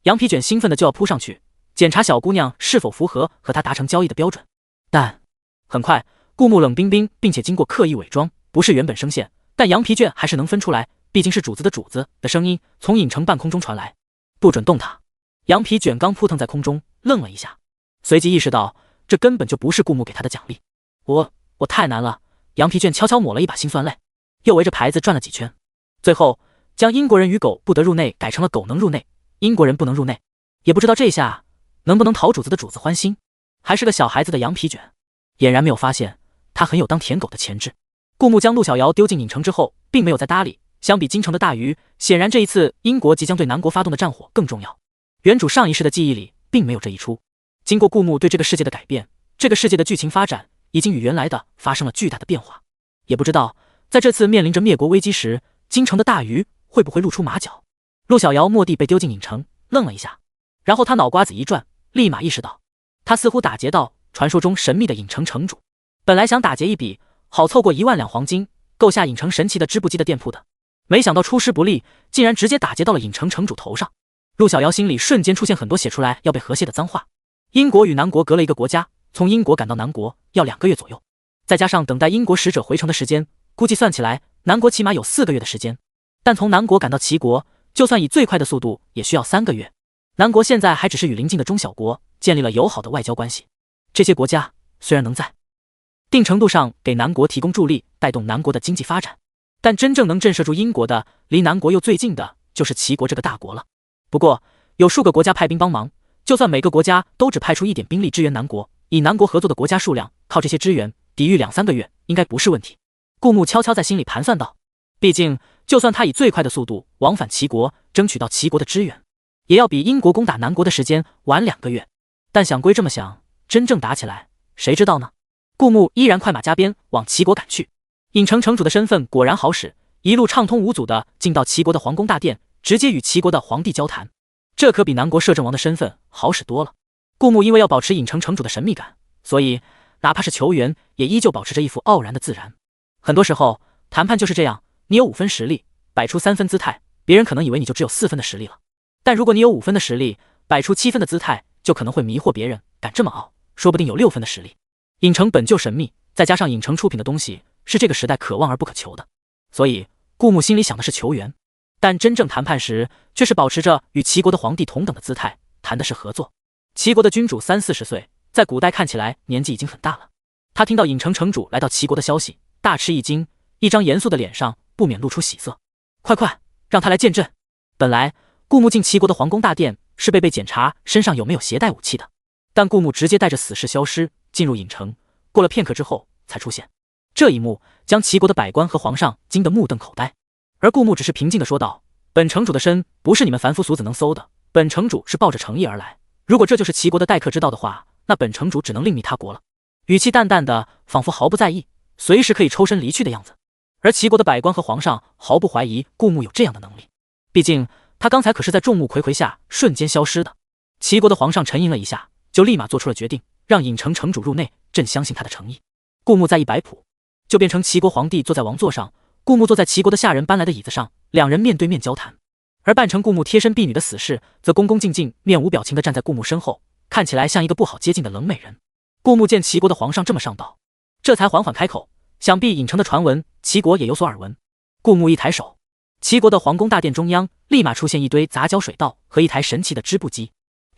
羊皮卷兴奋的就要扑上去检查小姑娘是否符合和他达成交易的标准，但很快顾木冷冰冰并且经过刻意伪装，不是原本声线，但羊皮卷还是能分出来，毕竟是主子的主子的声音从影城半空中传来，不准动它。羊皮卷刚扑腾在空中，愣了一下，随即意识到这根本就不是顾木给他的奖励。我太难了。羊皮卷悄悄抹了一把辛酸泪，又围着牌子转了几圈，最后将英国人与狗不得入内改成了狗能入内，英国人不能入内。也不知道这下能不能讨主子的主子欢心。还是个小孩子的羊皮卷，俨然没有发现他很有当舔狗的潜质。顾木将陆小瑶丢进影城之后，并没有再搭理。相比京城的大鱼，显然这一次英国即将对南国发动的战火更重要。原主上一世的记忆里并没有这一出。经过顾木对这个世界的改变，这个世界的剧情发展已经与原来的发生了巨大的变化。也不知道在这次面临着灭国危机时，京城的大鱼会不会露出马脚。陆小瑶蓦地被丢进影城，愣了一下，然后他脑瓜子一转，立马意识到他似乎打劫到传说中神秘的影城城主。本来想打劫一笔好凑过1万两黄金，购下影城神奇的织布机的店铺的，没想到出师不利，竟然直接打劫到了影城城主头上。陆小瑶心里瞬间出现很多写出来要被和谐的脏话。英国与南国隔了一个国家，从英国赶到南国要2个月左右，再加上等待英国使者回城的时间，估计算起来南国起码有4个月的时间。但从南国赶到齐国，就算以最快的速度也需要3个月。南国现在还只是与邻近的中小国建立了友好的外交关系，这些国家虽然能在一定程度上给南国提供助力，带动南国的经济发展，但真正能震慑住英国的，离南国又最近的就是齐国这个大国了。不过有数个国家派兵帮忙，就算每个国家都只派出一点兵力支援南国，以南国合作的国家数量，靠这些支援抵御2-3个月应该不是问题。顾木悄悄在心里盘算道，毕竟就算他以最快的速度往返齐国，争取到齐国的支援，也要比英国攻打南国的时间晚2个月。但想归这么想，真正打起来谁知道呢？顾木依然快马加鞭往齐国赶去。影城城主的身份果然好使，一路畅通无阻的进到齐国的皇宫大殿，直接与齐国的皇帝交谈，这可比南国摄政王的身份好使多了。顾木因为要保持影城城主的神秘感，所以哪怕是球员也依旧保持着一副傲然的自然。很多时候谈判就是这样，你有5分实力，摆出3分姿态，别人可能以为你就只有4分的实力了。但如果你有5分的实力，摆出7分的姿态，就可能会迷惑别人，敢这么傲，说不定有6分的实力。影城本就神秘，再加上影城出品的东西是这个时代可望而不可求的，所以顾木心里想的是球员，但真正谈判时却是保持着与齐国的皇帝同等的姿态，谈的是合作。齐国的君主30-40岁，在古代看起来年纪已经很大了。他听到影城城主来到齐国的消息，大吃一惊，一张严肃的脸上不免露出喜色。快，让他来见朕。本来顾木进齐国的皇宫大殿是被检查身上有没有携带武器的，但顾木直接带着死士消失进入影城，过了片刻之后才出现。这一幕将齐国的百官和皇上惊得目瞪口呆，而顾木只是平静地说道，本城主的身不是你们凡夫俗子能搜的，本城主是抱着诚意而来，如果这就是齐国的待客之道的话，那本城主只能另觅他国了。语气淡淡的，仿佛毫不在意，随时可以抽身离去的样子。而齐国的百官和皇上毫不怀疑顾牧有这样的能力，毕竟他刚才可是在众目睽睽下瞬间消失的。齐国的皇上沉吟了一下，就立马做出了决定，让郢城城主入内，朕相信他的诚意。顾牧再一摆谱，就变成齐国皇帝坐在王座上，顾牧坐在齐国的下人搬来的椅子上，两人面对面交谈。而扮成顾牧贴身婢女的死士则恭恭敬敬、面无表情地站在顾牧身后，看起来像一个不好接近的冷美人。顾牧见齐国的皇上这么上道，这才缓缓开口，想必郢城的传闻，齐国也有所耳闻。顾牧一抬手，齐国的皇宫大殿中央立马出现一堆杂交水稻和一台神奇的织布机，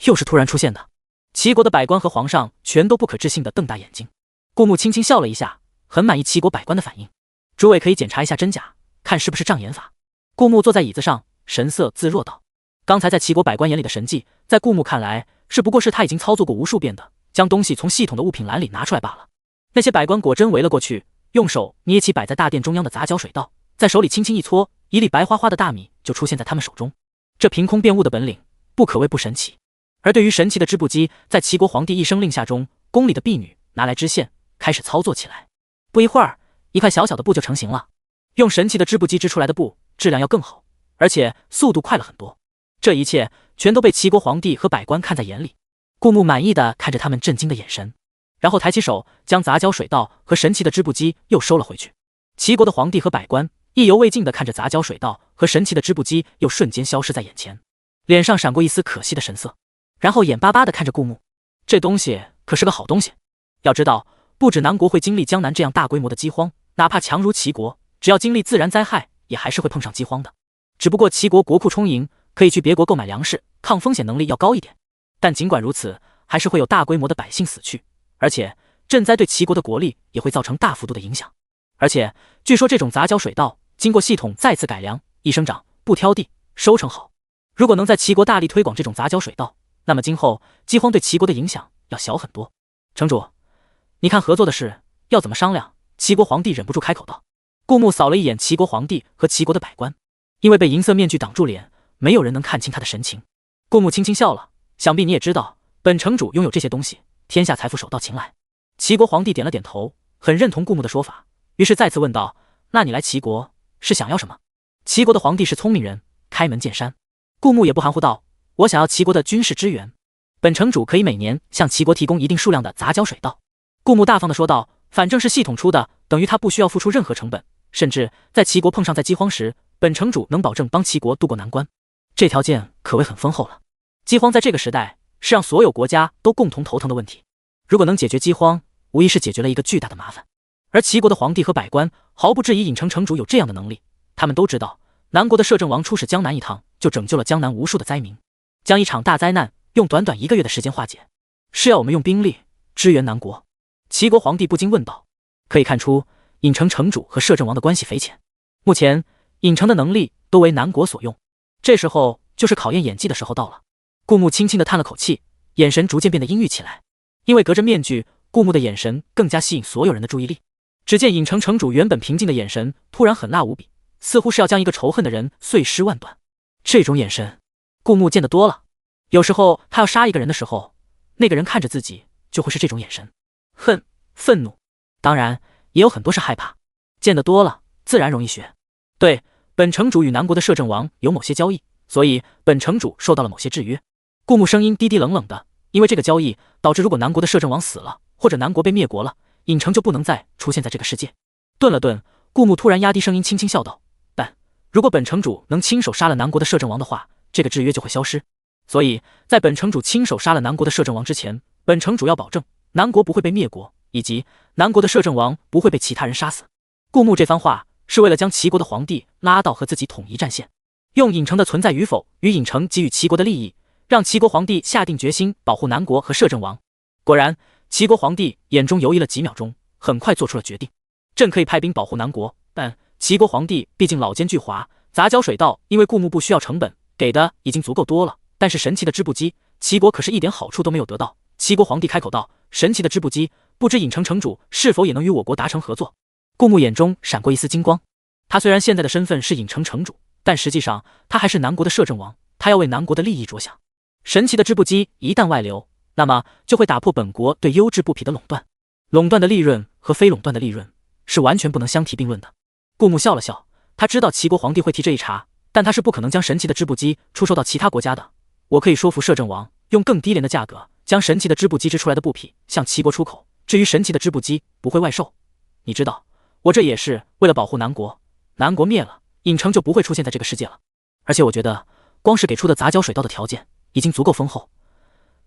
又是突然出现的。齐国的百官和皇上全都不可置信地瞪大眼睛。顾牧轻轻笑了一下，很满意齐国百官的反应。诸位可以检查一下真假，看是不是障眼法。顾牧坐在椅子上，神色自若道：刚才在齐国百官眼里的神迹，在顾牧看来是不过是他已经操作过无数遍的，将东西从系统的物品栏里拿出来罢了。那些百官果真围了过去，用手捏起摆在大殿中央的杂交水稻，在手里轻轻一搓，一粒白花花的大米就出现在他们手中。这凭空变物的本领，不可谓不神奇。而对于神奇的织布机，在齐国皇帝一声令下中，宫里的婢女拿来织线，开始操作起来。不一会儿，一块小小的布就成型了。用神奇的织布机织出来的布质量要更好，而且速度快了很多。这一切全都被齐国皇帝和百官看在眼里。顾牧满意的看着他们震惊的眼神，然后抬起手将杂交水稻和神奇的织布机又收了回去。齐国的皇帝和百官意犹未尽的看着杂交水稻和神奇的织布机又瞬间消失在眼前，脸上闪过一丝可惜的神色，然后眼巴巴的看着顾牧。这东西可是个好东西，要知道不止南国会经历江南这样大规模的饥荒，哪怕强如齐国，只要经历自然灾害也还是会碰上饥荒的。只不过齐国国库充盈，可以去别国购买粮食，抗风险能力要高一点，但尽管如此，还是会有大规模的百姓死去，而且赈灾对齐国的国力也会造成大幅度的影响。而且据说这种杂交水稻经过系统再次改良，易生长，不挑地，收成好。如果能在齐国大力推广这种杂交水稻，那么今后饥荒对齐国的影响要小很多。城主，你看合作的事要怎么商量？齐国皇帝忍不住开口道。顾牧扫了一眼齐国皇帝和齐国的百官，因为被银色面具挡住脸，没有人能看清他的神情。顾牧轻轻笑了，想必你也知道，本城主拥有这些东西，天下财富手到擒来。齐国皇帝点了点头，很认同顾牧的说法，于是再次问道：那你来齐国是想要什么？齐国的皇帝是聪明人，开门见山。顾牧也不含糊道：我想要齐国的军事支援，本城主可以每年向齐国提供一定数量的杂交水稻。顾牧大方地说道：反正是系统出的，等于他不需要付出任何成本，甚至在齐国碰上在饥荒时，本城主能保证帮齐国渡过难关。这条件可谓很丰厚了。饥荒在这个时代是让所有国家都共同头疼的问题，如果能解决饥荒，无疑是解决了一个巨大的麻烦。而齐国的皇帝和百官毫不质疑郢城城主有这样的能力，他们都知道南国的摄政王出使江南一趟，就拯救了江南无数的灾民，将一场大灾难用短短1个月的时间化解，是要我们用兵力支援南国？齐国皇帝不禁问道。可以看出郢城城主和摄政王的关系匪浅，目前郢城的能力都为南国所用，这时候就是考验演技的时候到了。顾牧轻轻地叹了口气，眼神逐渐变得阴郁起来，因为隔着面具，顾牧的眼神更加吸引所有人的注意力。只见郢城城主原本平静的眼神突然狠辣无比，似乎是要将一个仇恨的人碎尸万段。这种眼神顾牧见得多了，有时候他要杀一个人的时候，那个人看着自己就会是这种眼神，恨、愤怒，当然也有很多是害怕。见得多了自然容易学。对，本城主与南国的摄政王有某些交易，所以本城主受到了某些制约。顾牧声音低低冷冷的，因为这个交易导致如果南国的摄政王死了，或者南国被灭国了，郢城就不能再出现在这个世界。顿了顿，顾牧突然压低声音轻轻笑道，但如果本城主能亲手杀了南国的摄政王的话，这个制约就会消失。所以在本城主亲手杀了南国的摄政王之前，本城主要保证南国不会被灭国，以及南国的摄政王不会被其他人杀死。顾牧这番话是为了将齐国的皇帝拉到和自己统一战线，用郢城的存在与否与郢城给予齐国的利益，让齐国皇帝下定决心保护南国和摄政王。果然，齐国皇帝眼中犹豫了几秒钟，很快做出了决定。朕可以派兵保护南国，但齐国皇帝毕竟老奸巨猾，杂交水稻因为顾牧不需要成本，给的已经足够多了，但是神奇的织布机，齐国可是一点好处都没有得到。齐国皇帝开口道：神奇的织布机，不知郢城城主是否也能与我国达成合作？顾牧眼中闪过一丝金光，他虽然现在的身份是郢城城主，但实际上他还是南国的摄政王，他要为南国的利益着想。神奇的织布机一旦外流，那么就会打破本国对优质布匹的垄断，垄断的利润和非垄断的利润是完全不能相提并论的。顾木笑了笑，他知道齐国皇帝会提这一茬，但他是不可能将神奇的织布机出售到其他国家的。我可以说服摄政王用更低廉的价格将神奇的织布机织出来的布匹向齐国出口，至于神奇的织布机不会外售。你知道，我这也是为了保护南国，南国灭了，郢城就不会出现在这个世界了。而且我觉得，光是给出的杂交水稻的条件已经足够丰厚，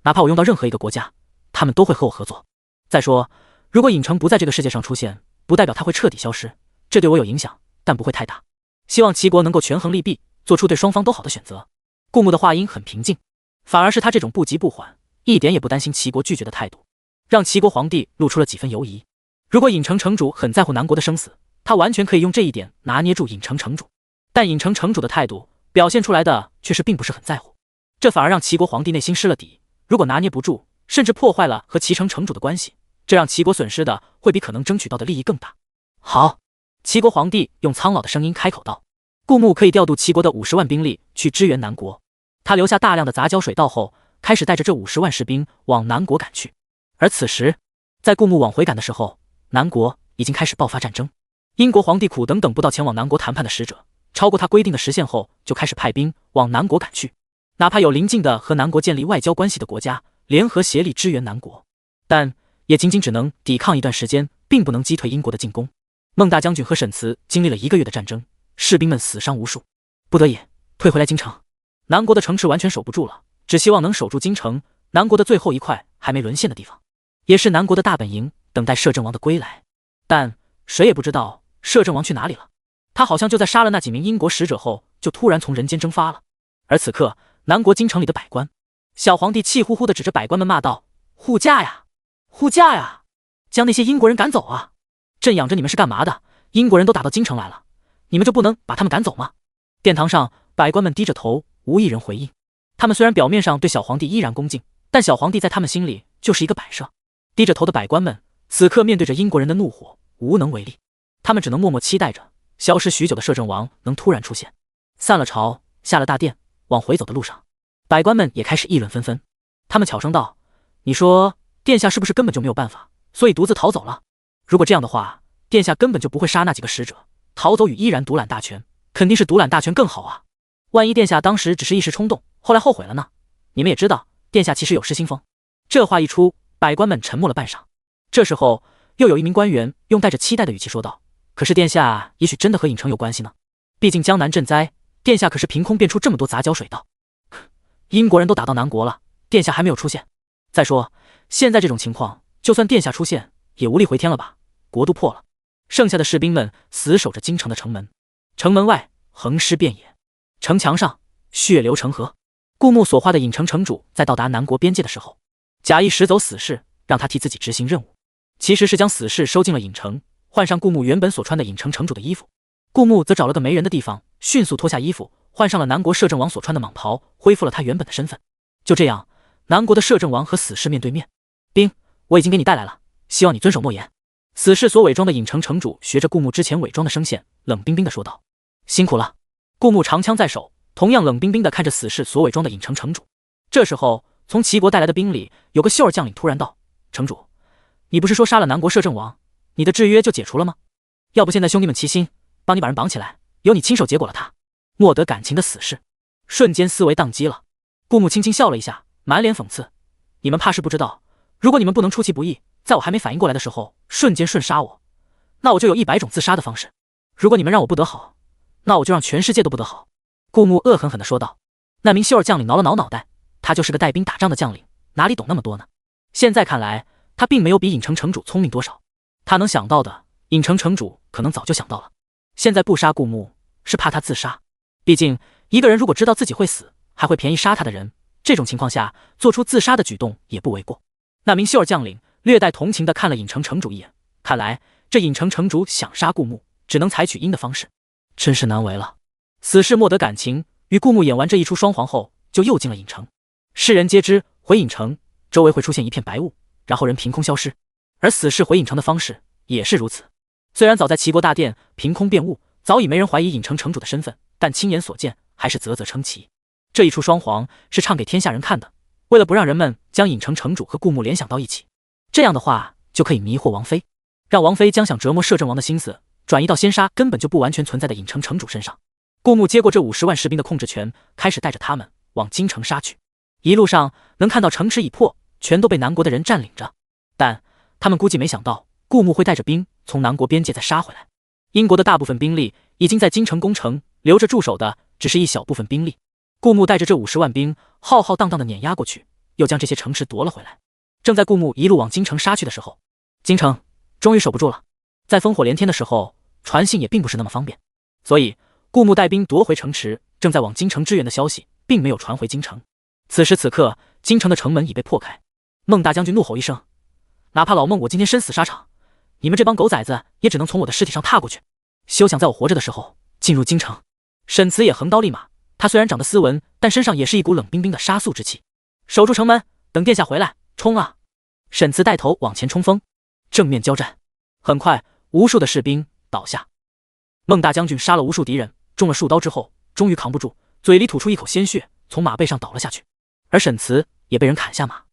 哪怕我用到任何一个国家，他们都会和我合作。再说，如果郢城不在这个世界上出现，不代表它会彻底消失，这对我有影响，但不会太大。希望齐国能够权衡利弊，做出对双方都好的选择。顾木的话音很平静，反而是他这种不急不缓，一点也不担心齐国拒绝的态度，让齐国皇帝露出了几分犹疑。如果郢城城主很在乎南国的生死，他完全可以用这一点拿捏住郢城城主，但郢城城主的态度表现出来的却是并不是很在乎，这反而让齐国皇帝内心失了底。如果拿捏不住，甚至破坏了和齐城城主的关系，这让齐国损失的会比可能争取到的利益更大。好，齐国皇帝用苍老的声音开口道，顾木可以调度齐国的50万兵力去支援南国。他留下大量的杂交水稻后，开始带着这50万士兵往南国赶去。而此时，在顾木往回赶的时候，南国已经开始爆发战争。英国皇帝苦等等不到前往南国谈判的使者，超过他规定的时限后，就开始派兵往南国赶去。哪怕有邻近的和南国建立外交关系的国家联合协力支援南国，但也仅仅只能抵抗一段时间，并不能击退英国的进攻。孟大将军和沈慈经历了1个月的战争，士兵们死伤无数，不得已退回来京城。南国的城池完全守不住了，只希望能守住京城，南国的最后一块还没沦陷的地方，也是南国的大本营，等待摄政王的归来。但谁也不知道摄政王去哪里了，他好像就在杀了那几名英国使者后，就突然从人间蒸发了。而此刻，南国京城里的百官，小皇帝气呼呼地指着百官们骂道：护驾呀，护驾呀，将那些英国人赶走啊！朕养着你们是干嘛的？英国人都打到京城来了，你们就不能把他们赶走吗？殿堂上，百官们低着头，无一人回应。他们虽然表面上对小皇帝依然恭敬，但小皇帝在他们心里就是一个摆设。低着头的百官们此刻面对着英国人的怒火，无能为力，他们只能默默期待着消失许久的摄政王能突然出现。散了朝，下了大殿，往回走的路上，百官们也开始议论纷纷。他们悄声道：你说殿下是不是根本就没有办法，所以独自逃走了？如果这样的话，殿下根本就不会杀那几个使者，逃走与依然独揽大权，肯定是独揽大权更好啊。万一殿下当时只是一时冲动，后来后悔了呢？你们也知道，殿下其实有失心疯。这话一出，百官们沉默了半晌。这时候，又有一名官员用带着期待的语气说道：可是殿下也许真的和郢城有关系呢，毕竟江南震灾，殿下可是凭空变出这么多杂交水稻。英国人都打到南国了，殿下还没有出现。再说，现在这种情况，就算殿下出现，也无力回天了吧？国都破了，剩下的士兵们死守着京城的城门，城门外横尸遍野，城墙上血流成河。顾木所画的郢城城主在到达南国边界的时候，假意拾走死士，让他替自己执行任务，其实是将死士收进了郢城，换上顾木原本所穿的郢城城主的衣服。顾木则找了个没人的地方，迅速脱下衣服，换上了南国摄政王所穿的蟒袍，恢复了他原本的身份。就这样，南国的摄政王和死士面对面。兵，我已经给你带来了，希望你遵守诺言。死士所伪装的郢城城主学着顾木之前伪装的声线，冷冰冰地说道：辛苦了。顾木长枪在手，同样冷冰冰地看着死士所伪装的郢城城主。这时候，从齐国带来的兵里有个秀儿将领突然道：城主，你不是说杀了南国摄政王，你的制约就解除了吗？要不现在兄弟们齐心，帮你把人绑起来，由你亲手结果了他。莫得感情的死士瞬间思维宕机了。顾木轻轻笑了一下，满脸讽刺：你们怕是不知道，如果你们不能出其不意，在我还没反应过来的时候瞬间瞬杀我，那我就有100种自杀的方式。如果你们让我不得好，那我就让全世界都不得好。顾木恶狠狠地说道。那名秀儿将领挠了挠脑袋，他就是个带兵打仗的将领，哪里懂那么多呢？现在看来，他并没有比郢城城主聪明多少。他能想到的，郢城城主可能早就想到了。现在不杀顾木，是怕他自杀。毕竟一个人如果知道自己会死，还会便宜杀他的人，这种情况下做出自杀的举动也不为过。那名秀儿将领略带同情地看了郢城城主一眼，看来这郢城城主想杀顾木，只能采取阴的方式，真是难为了。死士莫得感情，与顾木演完这一出双簧后，就又进了郢城。世人皆知，回郢城周围会出现一片白雾，然后人凭空消失。而死士回郢城的方式也是如此。虽然早在齐国大殿凭空变雾，早已没人怀疑郢城城主的身份，但亲眼所见还是啧啧称奇。这一出双簧是唱给天下人看的，为了不让人们将郢城城主和顾木联想到一起，这样的话就可以迷惑王妃，让王妃将想折磨摄政王的心思转移到先杀根本就不完全存在的影城城主身上。顾牧接过这50万士兵的控制权，开始带着他们往京城杀去。一路上能看到城池已破，全都被南国的人占领着，但他们估计没想到顾牧会带着兵从南国边界再杀回来。英国的大部分兵力已经在京城攻城，留着驻守的只是一小部分兵力。顾牧带着这50万兵浩浩荡荡地碾压过去，又将这些城池夺了回来。正在顾牧一路往京城杀去的时候，京城终于守不住了。在烽火连天的时候，传信也并不是那么方便，所以顾牧带兵夺回城池，正在往京城支援的消息并没有传回京城。此时此刻，京城的城门已被破开。孟大将军怒吼一声：“哪怕老孟我今天生死沙场，你们这帮狗崽子也只能从我的尸体上踏过去，休想在我活着的时候进入京城！”沈慈也横刀立马，他虽然长得斯文，但身上也是一股冷冰冰的杀戮之气。守住城门，等殿下回来，冲啊！沈慈带头往前冲锋，正面交战。很快，无数的士兵倒下。孟大将军杀了无数敌人，中了数刀之后，终于扛不住，嘴里吐出一口鲜血，从马背上倒了下去。而沈慈也被人砍下马，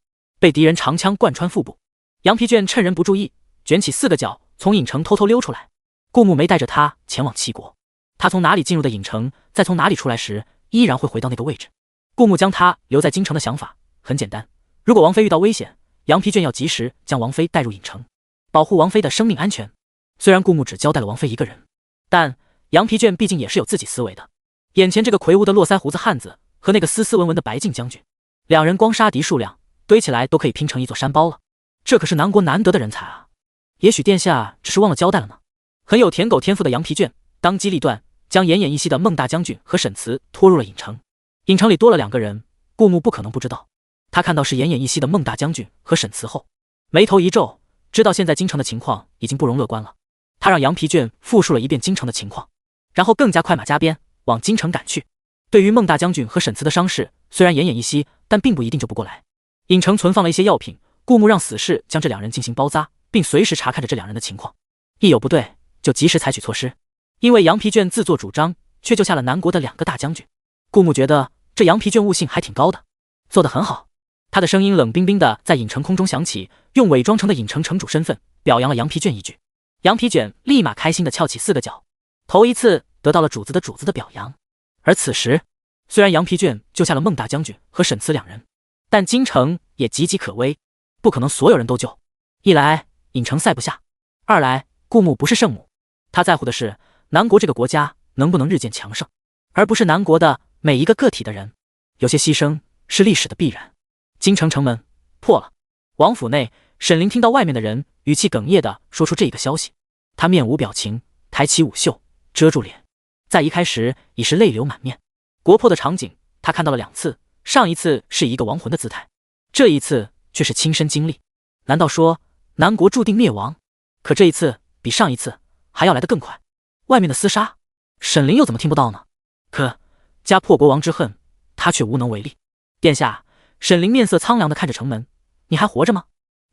被敌人长枪贯穿腹部。杨皮卷趁人不注意，卷起4个角，从影城偷偷溜出来。顾牧没带着他前往齐国，他从哪里进入的影城，再从哪里出来时，依然会回到那个位置。顾牧将他留在京城的想法很简单，如果王妃遇到危险，杨皮卷要及时将王妃带入影城，保护王妃的生命安全。虽然顾牧只交代了王妃一个人，但杨皮卷毕竟也是有自己思维的。眼前这个魁梧的络腮胡子汉子和那个斯斯文文的白净将军，两人光杀敌数量堆起来都可以拼成一座山包了，这可是南国难得的人才啊！也许殿下只是忘了交代了呢。很有舔狗天赋的杨皮卷当机立断，将奄奄一息的孟大将军和沈慈拖入了影城。影城里多了2个人，顾牧不可能不知道。他看到是奄奄一息的孟大将军和沈慈后，眉头一皱，知道现在京城的情况已经不容乐观了。他让杨皮卷复述了一遍京城的情况，然后更加快马加鞭往京城赶去。对于孟大将军和沈慈的伤势，虽然奄奄一息，但并不一定救不过来。影城存放了一些药品，顾牧让死士将这2人进行包扎，并随时查看着这2人的情况，一有不对就及时采取措施。因为杨皮卷自作主张，却救下了南国的2个大将军。顾牧觉得这杨皮卷悟性还挺高的，做得很好。他的声音冷冰冰的在影城空中响起，用伪装成的影城城主身份表扬了杨皮卷一句。杨皮卷立马开心的翘起4个角，头一次得到了主子的表扬。而此时，虽然杨皮卷救下了孟大将军和沈慈2人，但京城也岌岌可危，不可能所有人都救。一来影城塞不下，二来顾牧不是圣母，他在乎的是南国这个国家能不能日渐强盛，而不是南国的每一个个体的人。有些牺牲是历史的必然。京城城门破了，王府内，沈凌听到外面的人语气哽咽地说出这一个消息，他面无表情，抬起舞袖遮住脸，在一开始已是泪流满面。国破的场景他看到了2次，上一次是以一个亡魂的姿态，这一次却是亲身经历。难道说南国注定灭亡？可这一次比上一次还要来得更快。外面的厮杀，沈凌又怎么听不到呢？可家破国亡之恨，他却无能为力。殿下，沈凌面色苍凉地看着城门，你还活着吗？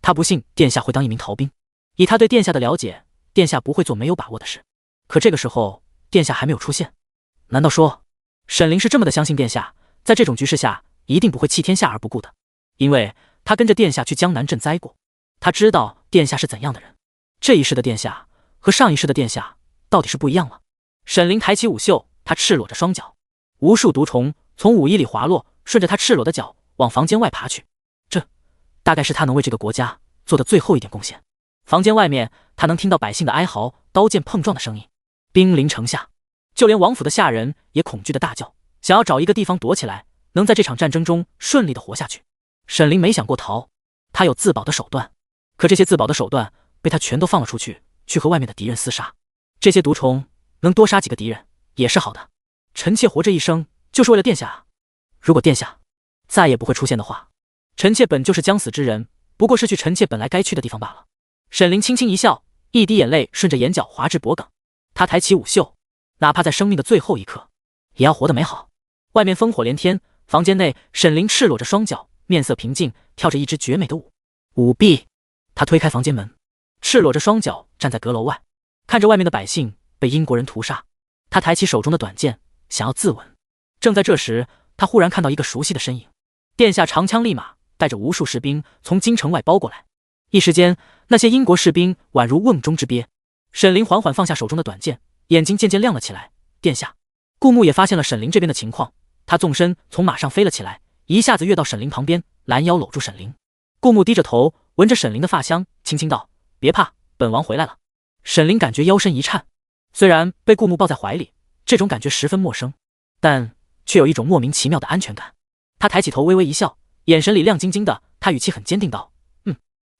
他不信殿下会当一名逃兵，以他对殿下的了解，殿下不会做没有把握的事。可这个时候殿下还没有出现，难道说沈凌是这么的相信殿下，在这种局势下一定不会弃天下而不顾的？因为他跟着殿下去江南镇灾过，他知道殿下是怎样的人。这一世的殿下和上一世的殿下到底是不一样了。沈凌抬起舞袖，他赤裸着双脚，无数毒虫从舞衣里滑落，顺着他赤裸的脚往房间外爬去。这大概是他能为这个国家做的最后一点贡献。房间外面，他能听到百姓的哀嚎，刀剑碰撞的声音。兵临城下，就连王府的下人也恐惧的大叫，想要找一个地方躲起来，能在这场战争中顺利的活下去。沈凌没想过逃，他有自保的手段，可这些自保的手段被他全都放了出去，去和外面的敌人厮杀。这些毒虫能多杀几个敌人也是好的。臣妾活这一生就是为了殿下啊！如果殿下再也不会出现的话，臣妾本就是将死之人，不过是去臣妾本来该去的地方罢了。沈凌轻轻一笑，一滴眼泪顺着眼角滑至脖颈。他抬起舞袖，哪怕在生命的最后一刻，也要活得美好。外面烽火连天，房间内沈凌赤裸着双脚，面色平静，跳着一支绝美的舞。舞毕，他推开房间门，赤裸着双脚站在阁楼外，看着外面的百姓被英国人屠杀。他抬起手中的短剑，想要自刎。正在这时，他忽然看到一个熟悉的身影。殿下长枪立马，带着无数士兵从京城外包过来。一时间，那些英国士兵宛如瓮中之鳖，沈凌缓缓放下手中的短剑，眼睛渐渐亮了起来。殿下。顾牧也发现了沈凌这边的情况，他纵身从马上飞了起来，一下子跃到沈凌旁边，拦腰搂住沈凌。顾牧低着头，闻着沈凌的发香，轻轻道：“别怕，本王回来了。”沈凌感觉腰身一颤，虽然被顾牧抱在怀里，这种感觉十分陌生，但却有一种莫名其妙的安全感。他抬起头微微一笑，眼神里亮晶晶的，他语气很坚定道：“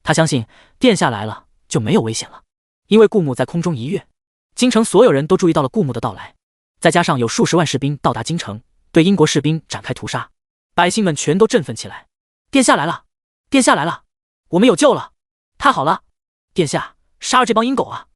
他相信殿下来了就没有危险了。”因为顾牧在空中一跃，京城所有人都注意到了顾牧的到来，再加上有数十万士兵到达京城，对英国士兵展开屠杀，百姓们全都振奋起来。殿下来了，殿下来了，我们有救了，太好了！殿下，杀了这帮阴狗啊！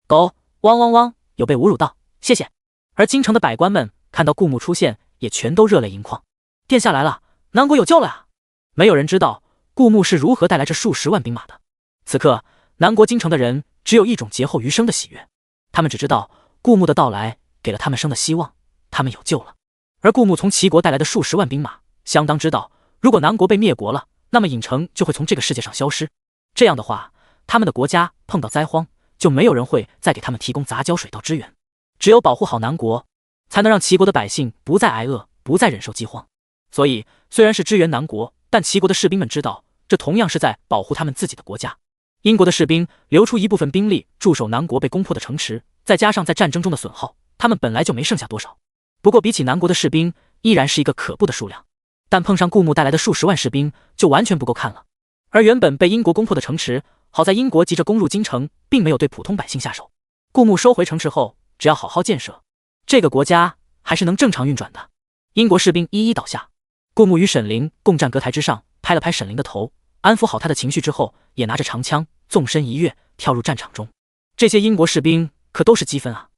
狗汪汪汪，有被侮辱到，谢谢。而京城的百官们看到顾牧出现，也全都热泪盈眶。殿下来了，南国有救了啊！没有人知道顾牧是如何带来这数十万兵马的。此刻，南国京城的人只有一种劫后余生的喜悦，他们只知道顾牧的到来给了他们生的希望，他们有救了。而顾牧从齐国带来的数十万兵马，相当知道，如果南国被灭国了，那么郢城就会从这个世界上消失。这样的话，他们的国家碰到灾荒，就没有人会再给他们提供杂交水稻支援。只有保护好南国，才能让齐国的百姓不再挨饿，不再忍受饥荒。所以，虽然是支援南国，但齐国的士兵们知道，这同样是在保护他们自己的国家。英国的士兵留出一部分兵力驻守南国被攻破的城池，再加上在战争中的损耗，他们本来就没剩下多少。不过比起南国的士兵，依然是一个可怖的数量。但碰上顾牧带来的数十万士兵，就完全不够看了。而原本被英国攻破的城池，好在英国急着攻入京城，并没有对普通百姓下手。顾牧收回城池后，只要好好建设，这个国家还是能正常运转的。英国士兵一一倒下，顾牧与沈凌共站阁台之上，拍了拍沈凌的头，安抚好他的情绪之后，也拿着长枪纵身一跃，跳入战场中。这些英国士兵可都是积分啊，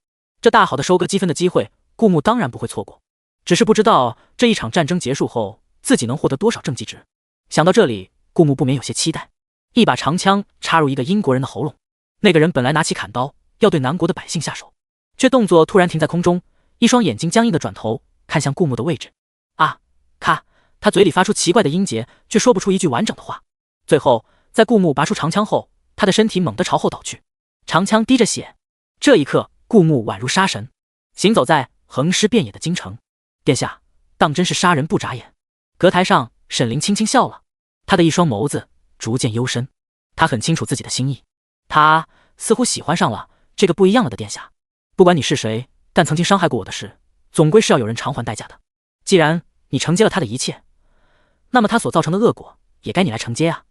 这大好的收割积分的机会，顾牧当然不会错过。只是不知道这一场战争结束后，自己能获得多少政绩值。想到这里，顾牧不免有些期待。一把长枪插入一个英国人的喉咙，那个人本来拿起砍刀要对南国的百姓下手，却动作突然停在空中，一双眼睛僵硬的转头看向顾牧的位置。啊，咔！他嘴里发出奇怪的音节，却说不出一句完整的话。最后，在顾牧拔出长枪后，他的身体猛地朝后倒去，长枪滴着血。这一刻，顾牧宛如杀神，行走在横尸遍野的京城。殿下，当真是杀人不眨眼。阁台上，沈凌轻轻笑了，他的一双眸子逐渐幽深。他很清楚自己的心意，他似乎喜欢上了这个不一样了的殿下。不管你是谁，但曾经伤害过我的事，总归是要有人偿还代价的。既然你承接了他的一切，那么他所造成的恶果也该你来承接啊。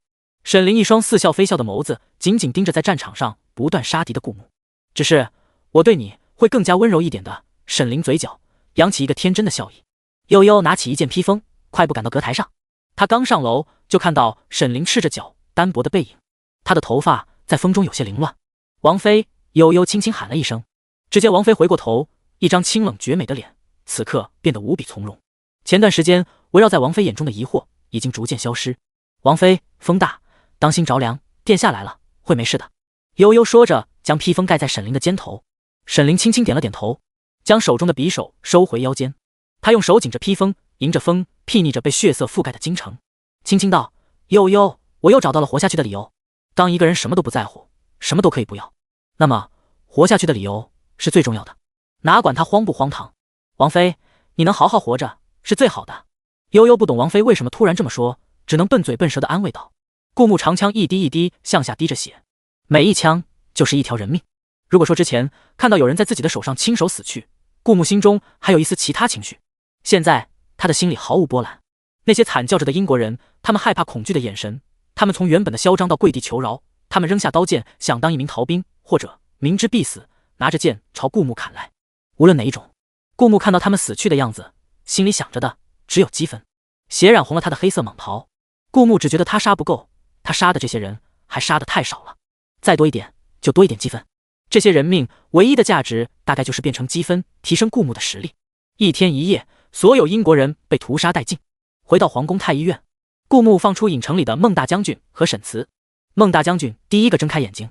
沈凌一双似笑非笑的眸子紧紧盯着在战场上不断杀敌的顾牧。只是我对你会更加温柔一点的。沈凌嘴角扬起一个天真的笑意，悠悠拿起一件披风，快步赶到阁台上。他刚上楼，就看到沈凌赤着脚单薄的背影，他的头发在风中有些凌乱。王妃，悠悠轻轻喊了一声。只见王妃回过头，一张清冷绝美的脸此刻变得无比从容。前段时间围绕在王妃眼中的疑惑已经逐渐消失。王妃，风大，当心着凉，殿下来了，会没事的。悠悠说着，将披风盖在沈凌的肩头。沈凌轻轻点了点头，将手中的匕首收回腰间。他用手紧着披风，迎着风，睥睨着被血色覆盖的京城，轻轻道：“悠悠，我又找到了活下去的理由。当一个人什么都不在乎，什么都可以不要，那么活下去的理由是最重要的，哪管他荒不荒唐。王妃，你能好好活着是最好的。”悠悠不懂王妃为什么突然这么说，只能笨嘴笨舌的安慰道。顾牧长枪一滴一滴向下滴着血，每一枪就是一条人命。如果说之前看到有人在自己的手上亲手死去，顾牧心中还有一丝其他情绪，现在他的心里毫无波澜。那些惨叫着的英国人，他们害怕恐惧的眼神，他们从原本的嚣张到跪地求饶，他们扔下刀剑想当一名逃兵，或者明知必死拿着剑朝顾牧砍来。无论哪一种，顾牧看到他们死去的样子，心里想着的只有激愤。血染红了他的黑色蟒袍，顾牧只觉得他杀不够，他杀的这些人还杀得太少了，再多一点就多一点积分。这些人命唯一的价值大概就是变成积分，提升顾牧的实力。一天一夜，所有英国人被屠杀殆尽。回到皇宫太医院，顾牧放出郢城里的孟大将军和沈慈。孟大将军第一个睁开眼睛，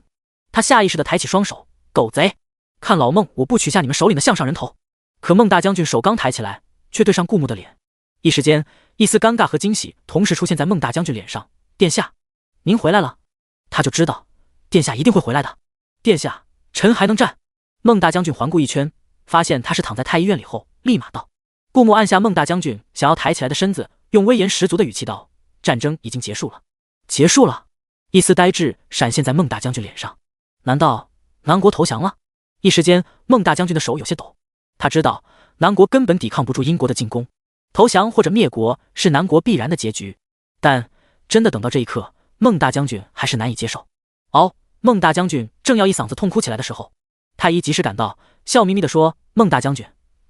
他下意识地抬起双手：“狗贼，看老孟我不取下你们首领的项上人头！”可孟大将军手刚抬起来，却对上顾牧的脸。一时间，一丝尴尬和惊喜同时出现在孟大将军脸上。“殿下，您回来了。”他就知道殿下一定会回来的。殿下，臣还能战。孟大将军环顾一圈，发现他是躺在太医院里后，立马道。顾牧按下孟大将军想要抬起来的身子，用威严十足的语气道：战争已经结束了。结束了？一丝呆滞闪现在孟大将军脸上。难道南国投降了？一时间孟大将军的手有些抖。他知道南国根本抵抗不住英国的进攻，投降或者灭国是南国必然的结局，但真的等到这一刻，孟大将军还是难以接受。孟大将军正要一嗓子痛哭起来的时候，太医及时赶到，笑眯眯地说：孟大将军，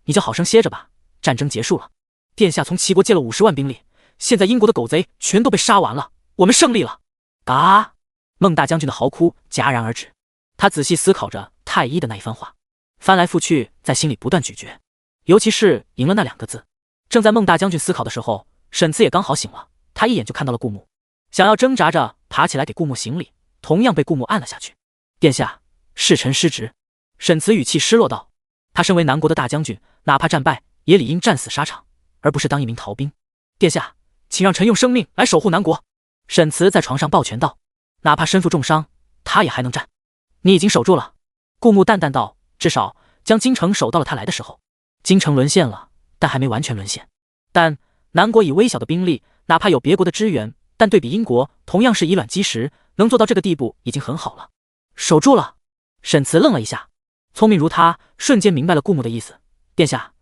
你就好生歇着吧，战争结束了，殿下从齐国借了50万兵力，现在英国的狗贼全都被杀完了，我们胜利了。嘎！孟大将军的嚎哭戛然而止。他仔细思考着太医的那一番话，翻来覆去在心里不断咀嚼，尤其是赢了那2个字。正在孟大将军思考的时候，沈慈也刚好醒了，他一眼就看到了顾牧，想要挣扎着爬起来给顾牧行礼，同样被顾牧按了下去。殿下，是臣失职。沈慈语气失落道，他身为南国的大将军，哪怕战败也理应战死沙场，而不是当一名逃兵。殿下，请让臣用生命来守护南国。沈慈在床上抱拳道，哪怕身负重伤，他也还能战。你已经守住了。顾牧淡淡道，至少将京城守到了他来的时候。京城沦陷了，但还没完全沦陷。但南国以微小的兵力，哪怕有别国的支援，但对比英国同样是以卵击石，能做到这个地步已经很好了。守住了。沈慈愣了一下，聪明如他瞬间明白了顾牧的意思。殿下，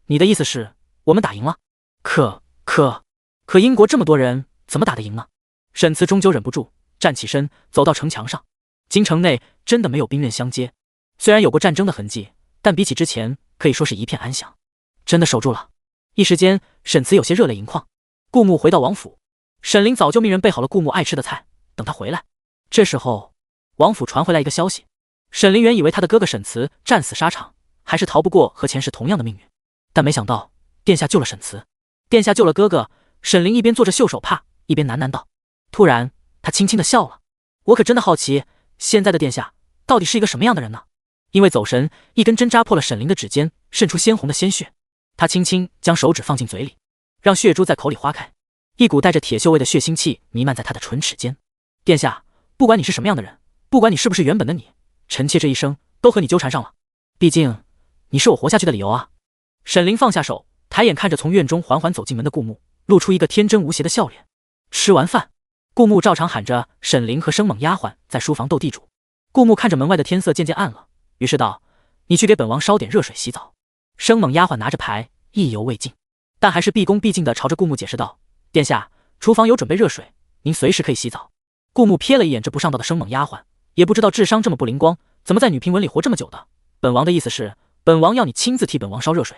你的意思是我们打赢了？可英国这么多人怎么打得赢呢？沈慈终究忍不住站起身，走到城墙上。京城内真的没有兵刃相接，虽然有过战争的痕迹，但比起之前可以说是一片安详。真的守住了。一时间沈慈有些热泪盈眶。顾牧回到王府，沈凌早就命人备好了顾牧爱吃的菜，等他回来。这时候王府传回来一个消息，沈凌原以为他的哥哥沈慈战死沙场，还是逃不过和前世同样的命运，但没想到殿下救了沈慈。殿下救了哥哥。沈凌一边做着袖手帕，一边喃喃道。突然他轻轻地笑了。我可真的好奇，现在的殿下到底是一个什么样的人呢？因为走神，一根针扎破了沈凌的指尖，渗出鲜红的鲜血。他轻轻将手指放进嘴里，让血珠在口里花开，一股带着铁锈味的血腥气弥漫在他的唇齿间。殿下，不管你是什么样的人，不管你是不是原本的你，臣妾这一生都和你纠缠上了，毕竟你是我活下去的理由啊。沈凌放下手，抬眼看着从院中缓缓走进门的顾牧，露出一个天真无邪的笑脸。吃完饭，顾牧照常喊着沈凌和生猛丫鬟在书房斗地主。顾牧看着门外的天色渐渐暗了，于是道：你去给本王烧点热水洗澡。生猛丫鬟拿着牌意犹未尽，但还是毕恭毕敬地朝着顾牧解释道：殿下，厨房有准备热水，您随时可以洗澡。顾牧瞥了一眼这不上道的生猛丫鬟，也不知道智商这么不灵光，怎么在女评文里活这么久的。本王的意思是，本王要你亲自替本王烧热水。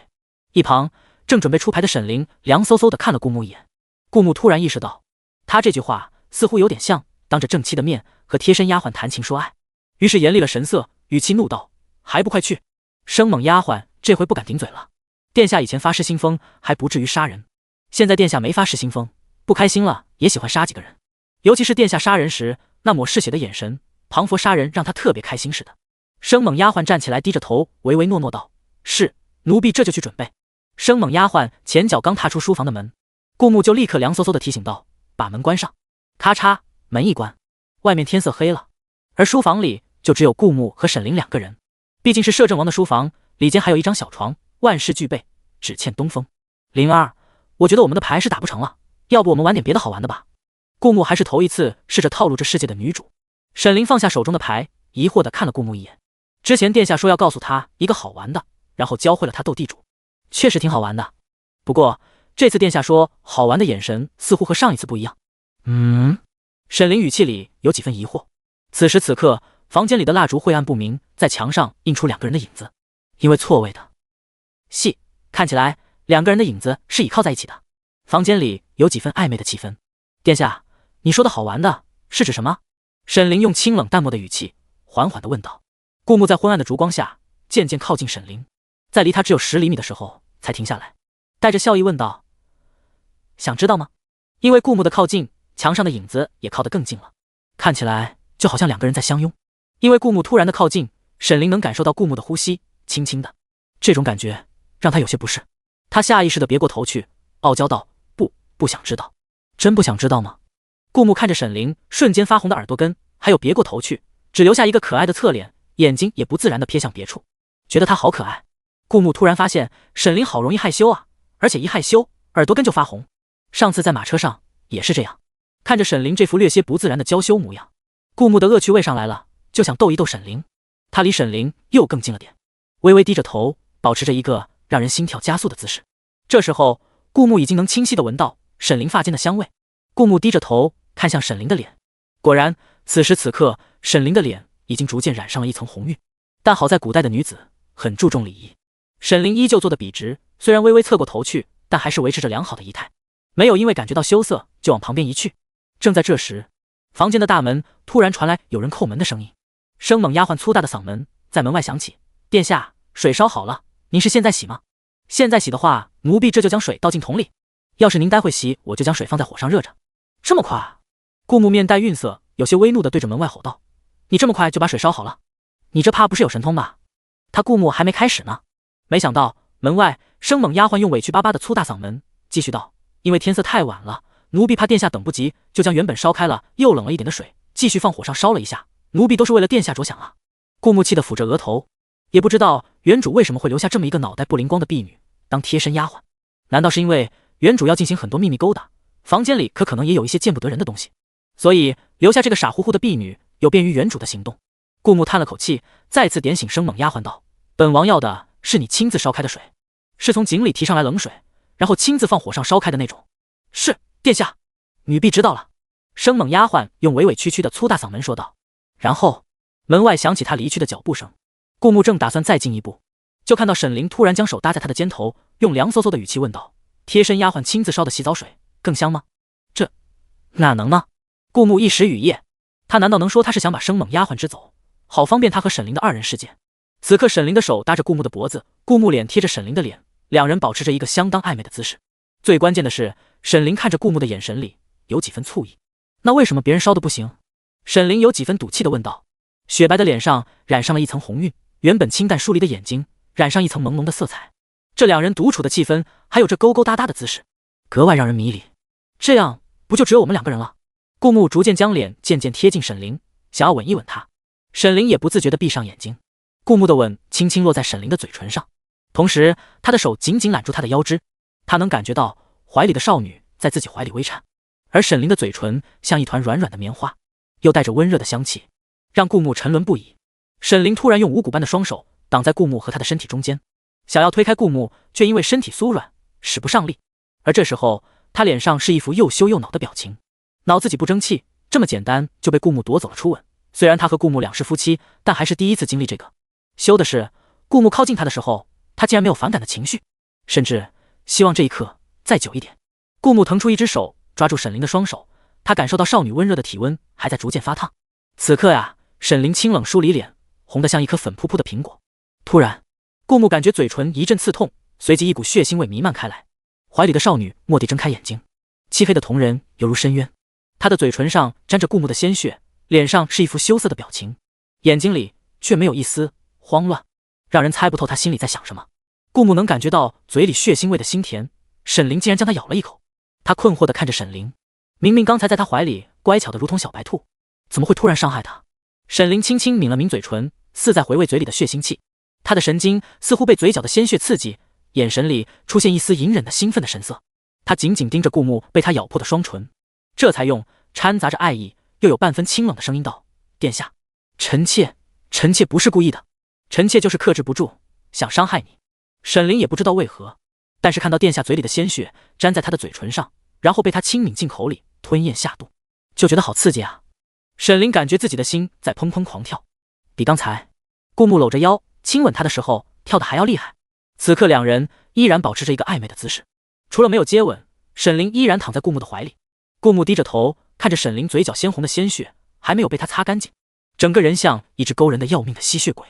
一旁正准备出牌的沈凌凉飕飕地看了顾牧一眼。顾牧突然意识到，他这句话似乎有点像当着正妻的面和贴身丫鬟谈情说爱，于是严厉了神色，语气怒道：还不快去！生猛丫鬟这回不敢顶嘴了。殿下以前发失心疯还不至于杀人，现在殿下没发失心疯，不开心了也喜欢杀几个人，尤其是殿下杀人时那抹嗜血的眼神，庞佛杀人让他特别开心似的。生猛丫鬟站起来，低着头唯唯诺诺道：是，奴婢这就去准备。生猛丫鬟前脚刚踏出书房的门，顾牧就立刻凉飕飕地提醒道：把门关上。咔嚓，门一关，外面天色黑了，而书房里就只有顾牧和沈凌2个人。毕竟是摄政王的书房，里间还有一张小床，万事俱备，只欠东风。灵儿，我觉得我们的牌是打不成了，要不我们玩点别的好玩的吧？顾牧还是头一次试着套路这世界的女主。沈凌放下手中的牌，疑惑地看了顾牧一眼。之前殿下说要告诉他一个好玩的，然后教会了他斗地主，确实挺好玩的。不过这次殿下说好玩的眼神似乎和上一次不一样。沈凌语气里有几分疑惑。此时此刻，房间里的蜡烛晦暗不明，在墙上映出2个人的影子。因为错位的戏，看起来2个人的影子是倚靠在一起的。房间里有几分暧昧的气氛。殿下，你说的好玩的是指什么？沈凌用清冷淡漠的语气缓缓地问道。顾牧在昏暗的烛光下渐渐靠近沈凌，在离他只有10厘米的时候才停下来，带着笑意问道：想知道吗？因为顾牧的靠近，墙上的影子也靠得更近了，看起来就好像2个人在相拥。因为顾牧突然的靠近，沈凌能感受到顾牧的呼吸轻轻的，这种感觉让他有些不适。他下意识地别过头去，傲娇道：不想知道。真不想知道吗？顾牧看着沈凌瞬间发红的耳朵根，还有别过头去，只留下一个可爱的侧脸，眼睛也不自然地瞥向别处，觉得他好可爱。顾木突然发现沈凌好容易害羞啊，而且一害羞耳朵根就发红。上次在马车上也是这样。看着沈凌这副略些不自然的娇羞模样，顾木的恶趣味上来了，就想逗一逗沈凌。他离沈凌又更近了点，微微低着头，保持着一个让人心跳加速的姿势。这时候顾木已经能清晰地闻到沈凌发间的香味。顾木低着头看向沈凌的脸，果然此时此刻沈凌的脸已经逐渐染上了一层红晕。但好在古代的女子很注重礼仪，沈凌依旧坐得笔直，虽然微微侧过头去，但还是维持着良好的仪态，没有因为感觉到羞涩就往旁边移去。正在这时，房间的大门突然传来有人叩门的声音，生猛丫鬟粗大的嗓门在门外响起：“殿下，水烧好了，您是现在洗吗？现在洗的话，奴婢这就将水倒进桶里；要是您待会洗，我就将水放在火上热着。”这么快？顾木面带愠色，有些微怒地对着门外吼道：“你这么快就把水烧好了？你这怕不是有神通吧？”他顾木还没开始呢，没想到门外生猛丫鬟用委屈巴巴的粗大嗓门继续道：“因为天色太晚了，奴婢怕殿下等不及，就将原本烧开了又冷了一点的水继续放火上烧了一下。奴婢都是为了殿下着想啊。”顾木气得抚着额头，也不知道原主为什么会留下这么一个脑袋不灵光的婢女当贴身丫鬟。难道是因为原主要进行很多秘密勾搭，房间里可能也有一些见不得人的东西，所以留下这个傻乎乎的婢女，有便于原主的行动？顾木叹了口气，再次点醒生猛丫鬟道：“本王要的是你亲自烧开的水，是从井里提上来冷水，然后亲自放火上烧开的那种。”“是，殿下。”女婢知道了。生猛丫鬟用委委屈屈的粗大嗓门说道。然后门外响起他离去的脚步声。顾木正打算再进一步，就看到沈凌突然将手搭在他的肩头，用凉飕飕的语气问道：“贴身丫鬟亲自烧的洗澡水更香吗？”“这哪能呢？”顾木一时语噎，他难道能说他是想把生猛丫鬟支走，好方便他和沈凌的二人世界？此刻沈凌的手搭着顾木的脖子，顾木脸贴着沈凌的脸，两人保持着一个相当暧昧的姿势。最关键的是，沈凌看着顾木的眼神里有几分醋意。“那为什么别人烧的不行？”沈凌有几分赌气地问道。雪白的脸上染上了一层红晕，原本清淡疏离的眼睛染上一层朦胧的色彩。这两人独处的气氛，还有这勾勾搭搭的姿势，格外让人迷离。这样不就只有我们两个人了？顾木逐渐将脸渐渐贴近沈凌，想要吻一吻她。沈凌也不自觉地闭上眼睛。顾木的吻轻轻落在沈凌的嘴唇上，同时他的手紧紧揽住她的腰肢。他能感觉到怀里的少女在自己怀里微颤，而沈凌的嘴唇像一团软软的棉花，又带着温热的香气，让顾木沉沦不已。沈凌突然用五谷般的双手挡在顾木和他的身体中间，想要推开顾木，却因为身体酥软使不上力。而这时候他脸上是一副又羞又恼的表情，恼自己不争气，这么简单就被顾木夺走了初吻。虽然他和顾木两世夫妻，但还是第一次经历这个。羞的是顾木靠近他的时候，他竟然没有反感的情绪，甚至希望这一刻再久一点。顾木腾出一只手抓住沈凌的双手，他感受到少女温热的体温还在逐渐发烫。此刻呀，沈凌清冷梳理脸，红得像一颗粉扑扑的苹果。突然，顾木感觉嘴唇一阵刺痛，随即一股血腥味弥漫开来。怀里的少女蓦地睁开眼睛，漆黑的瞳仁犹如深渊，她的嘴唇上沾着顾木的鲜血，脸上是一副羞涩的表情，眼睛里却没有一丝慌乱，让人猜不透她心里在想什么。顾木能感觉到嘴里血腥味的腥甜，沈凌竟然将她咬了一口。他困惑地看着沈凌，明明刚才在他怀里乖巧的如同小白兔，怎么会突然伤害他？沈凌轻轻抿了抿嘴唇，似在回味嘴里的血腥气。他的神经似乎被嘴角的鲜血刺激，眼神里出现一丝隐忍的兴奋的神色。他紧紧盯着顾木被他咬破的双唇，这才用掺杂着爱意又有半分清冷的声音道：“殿下，臣妾不是故意的，臣妾就是克制不住想伤害你。”沈凌也不知道为何，但是看到殿下嘴里的鲜血粘在他的嘴唇上，然后被他轻抿进口里吞咽下肚，就觉得好刺激啊。沈凌感觉自己的心在砰砰狂跳，比刚才顾木搂着腰亲吻他的时候跳得还要厉害。此刻两人依然保持着一个暧昧的姿势，除了没有接吻，沈凌依然躺在顾木的怀里。顾木低着头看着沈凌嘴角鲜红的鲜血还没有被他擦干净，整个人像一只勾人的要命的吸血鬼。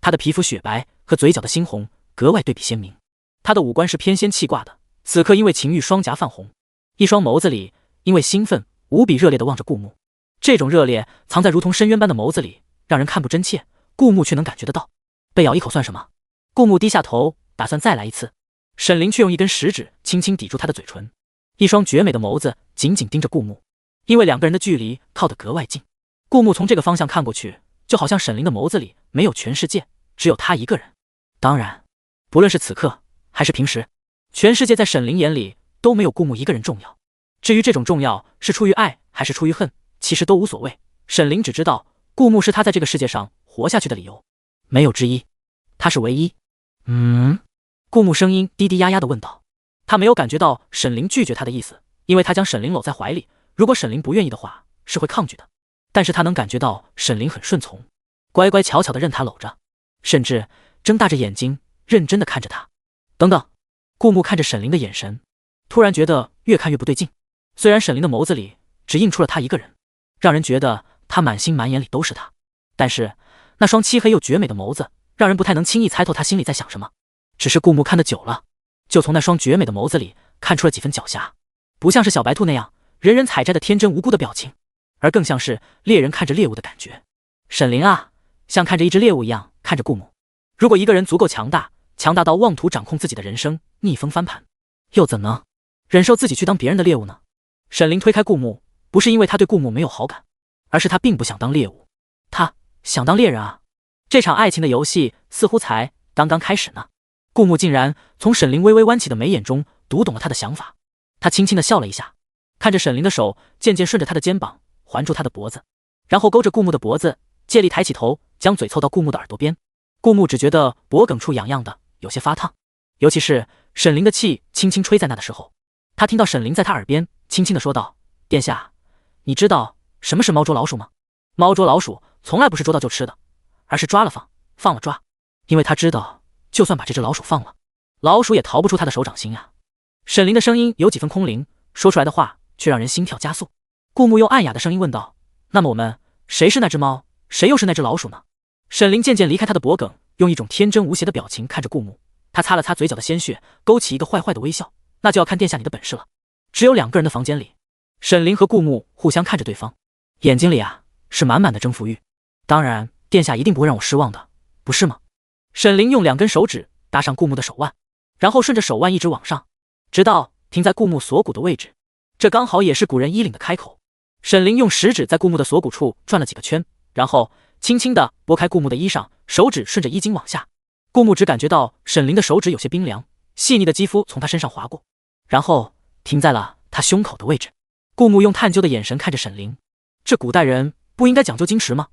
他的皮肤雪白和嘴角的猩红格外对比鲜明，他的五官是偏仙气挂的，此刻因为情欲双颊泛红，一双眸子里因为兴奋无比热烈地望着顾木。这种热烈藏在如同深渊般的眸子里，让人看不真切，顾木却能感觉得到。被咬一口算什么？顾木低下头打算再来一次，沈凌却用一根食指轻轻抵住他的嘴唇，一双绝美的眸子紧紧盯着顾木。因为两个人的距离靠得格外近，顾木从这个方向看过去，就好像沈凌的眸子里没有全世界，只有他一个人。当然，不论是此刻还是平时，全世界在沈凌眼里都没有顾木一个人重要。至于这种重要是出于爱还是出于恨，其实都无所谓。沈凌只知道顾木是他在这个世界上活下去的理由，没有之一，他是唯一。顾木声音低低压压地问道。他没有感觉到沈凌拒绝他的意思，因为他将沈凌搂在怀里，如果沈凌不愿意的话是会抗拒的。但是他能感觉到沈凌很顺从，乖乖巧巧地任他搂着，甚至睁大着眼睛认真地看着他。等等，顾木看着沈凌的眼神，突然觉得越看越不对劲。虽然沈凌的眸子里只映出了他一个人，让人觉得他满心满眼里都是他，但是那双漆黑又绝美的眸子让人不太能轻易猜透他心里在想什么。只是顾木看得久了，就从那双绝美的眸子里看出了几分狡黠，不像是小白兔那样人人采摘的天真无辜的表情，而更像是猎人看着猎物的感觉。沈凌啊，像看着一只猎物一样看着顾木。如果一个人足够强大到妄图掌控自己的人生，逆风翻盘，又怎能忍受自己去当别人的猎物呢？沈凌推开顾木，不是因为他对顾木没有好感，而是他并不想当猎物，他想当猎人啊。这场爱情的游戏似乎才刚刚开始呢。顾木竟然从沈凌微微弯起的眉眼中读懂了他的想法，他轻轻地笑了一下，看着沈凌的手渐渐顺着他的肩膀环住他的脖子，然后勾着顾木的脖子，借力抬起头，将嘴凑到顾木的耳朵边。顾木只觉得脖梗处痒痒的，有些发烫，尤其是沈凌的气轻轻吹在那的时候，他听到沈凌在他耳边轻轻地说道：“殿下，你知道什么是猫捉老鼠吗？猫捉老鼠从来不是捉到就吃的，而是抓了放，放了抓，因为他知道就算把这只老鼠放了，老鼠也逃不出他的手掌心啊。”沈凌的声音有几分空灵，说出来的话却让人心跳加速。顾木用暗哑的声音问道：“那么我们谁是那只猫，谁又是那只老鼠呢？”沈凌渐渐离开他的脖梗，用一种天真无邪的表情看着顾木，他擦了擦嘴角的鲜血，勾起一个坏坏的微笑。那就要看殿下你的本事了。只有2个人的房间里，沈凌和顾木互相看着对方，眼睛里啊是满满的征服欲。当然，殿下一定不会让我失望的，不是吗？沈凌用2根手指搭上顾木的手腕，然后顺着手腕一直往上，直到停在顾木锁骨的位置，这刚好也是古人衣领的开口。沈凌用食指在顾木的锁骨处转了几个圈，然后轻轻地拨开顾木的衣裳，手指顺着衣襟往下。顾木只感觉到沈凌的手指有些冰凉，细腻的肌肤从他身上划过，然后停在了他胸口的位置。顾木用探究的眼神看着沈凌，这古代人不应该讲究矜持吗？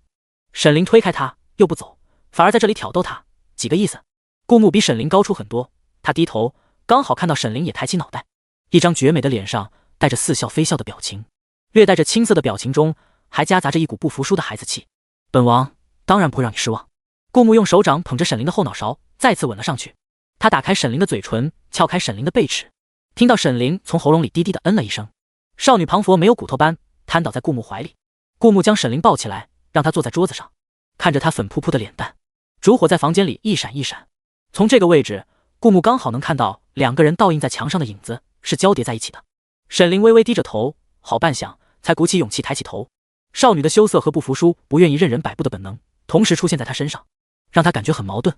沈凌推开他，又不走，反而在这里挑逗他，几个意思？顾木比沈凌高出很多，他低头刚好看到沈凌也抬起脑袋，一张绝美的脸上带着似笑非笑的表情，略带着青涩的表情中还夹杂着一股不服输的孩子气。本王当然不会让你失望。顾木用手掌捧着沈凌的后脑勺，再次吻了上去。他打开沈凌的嘴唇，撬开沈凌的背齿，听到沈凌从喉咙里低低的嗯了一声。少女庞佛没有骨头般瘫倒在顾木怀里，顾木将沈凌抱起来，让她坐在桌子上，看着她粉扑扑的脸蛋，烛火在房间里一闪一闪。从这个位置，顾木刚好能看到2个人倒映在墙上的影子是交叠在一起的。沈凌微微低着头，好半晌才鼓起勇气抬起头。少女的羞涩和不服输，不愿意任人摆布的本能同时出现在她身上，让她感觉很矛盾。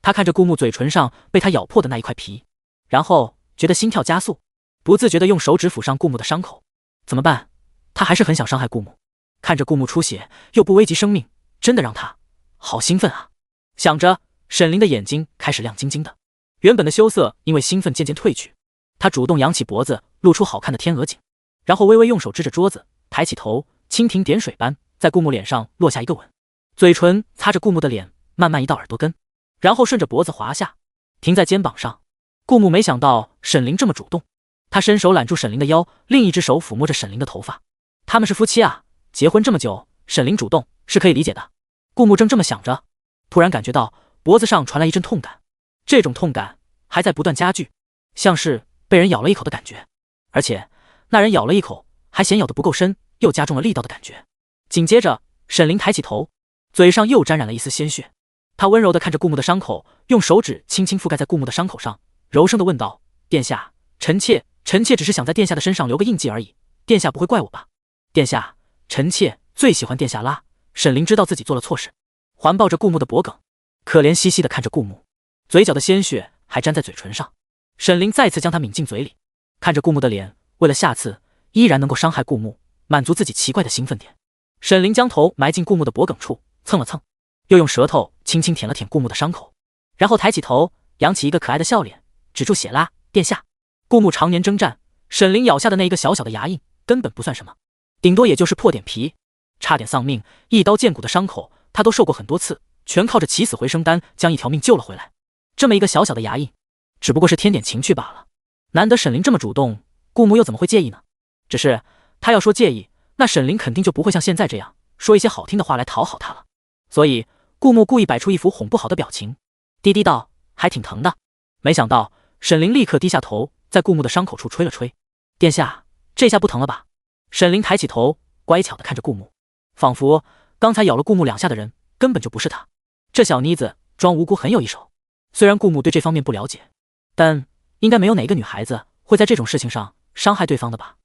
她看着顾木嘴唇上被她咬破的那一块皮，然后觉得心跳加速，不自觉地用手指抚上顾木的伤口。怎么办？她还是很想伤害顾木，看着顾木出血又不危及生命，真的让她好兴奋啊。想着，沈凌的眼睛开始亮晶晶的，原本的羞涩因为兴奋渐渐褪去。她主动扬起脖子，露出好看的天鹅颈，然后微微用手支着桌子，抬起头，蜻蜓点水般在顾木脸上落下一个吻，嘴唇擦着顾木的脸，慢慢移到耳朵根，然后顺着脖子滑下，停在肩膀上。顾木没想到沈凌这么主动，他伸手揽住沈凌的腰，另一只手抚摸着沈凌的头发。他们是夫妻啊，结婚这么久，沈凌主动是可以理解的。顾木正这么想着，突然感觉到脖子上传来一阵痛感，这种痛感还在不断加剧，像是被人咬了一口的感觉，而且那人咬了一口还嫌咬得不够深，又加重了力道的感觉。紧接着，沈凌抬起头，嘴上又沾染了一丝鲜血。他温柔地看着顾木的伤口，用手指轻轻覆盖在顾木的伤口上，柔声地问道：“殿下，臣妾只是想在殿下的身上留个印记而已，殿下不会怪我吧？”“殿下，臣妾最喜欢殿下啦。”沈凌知道自己做了错事，环抱着顾木的脖颈，可怜兮兮地看着顾木，嘴角的鲜血还沾在嘴唇上。沈凌再次将他抿进嘴里，看着顾木的脸，为了下次依然能够伤害顾木，满足自己奇怪的兴奋点，沈凌将头埋进顾木的脖颈处，蹭了蹭，又用舌头轻轻舔了舔顾木的伤口，然后抬起头，扬起一个可爱的笑脸，止住血啦，殿下。顾木常年征战，沈凌咬下的那一个小小的牙印根本不算什么，顶多也就是破点皮，差点丧命，一刀见骨的伤口他都受过很多次，全靠着起死回生丹将一条命救了回来。这么一个小小的牙印，只不过是添点情趣罢了。难得沈凌这么主动，顾木又怎么会介意呢？只是他要说介意，那沈凌肯定就不会像现在这样说一些好听的话来讨好他了。所以顾木故意摆出一副哄不好的表情，低低道：“还挺疼的。”没想到沈凌立刻低下头，在顾木的伤口处吹了吹：“殿下，这下不疼了吧？”沈凌抬起头，乖巧地看着顾木，仿佛刚才咬了顾木2下的人根本就不是他。这小妮子装无辜很有一手。虽然顾木对这方面不了解，但应该没有哪个女孩子会在这种事情上伤害对方的吧？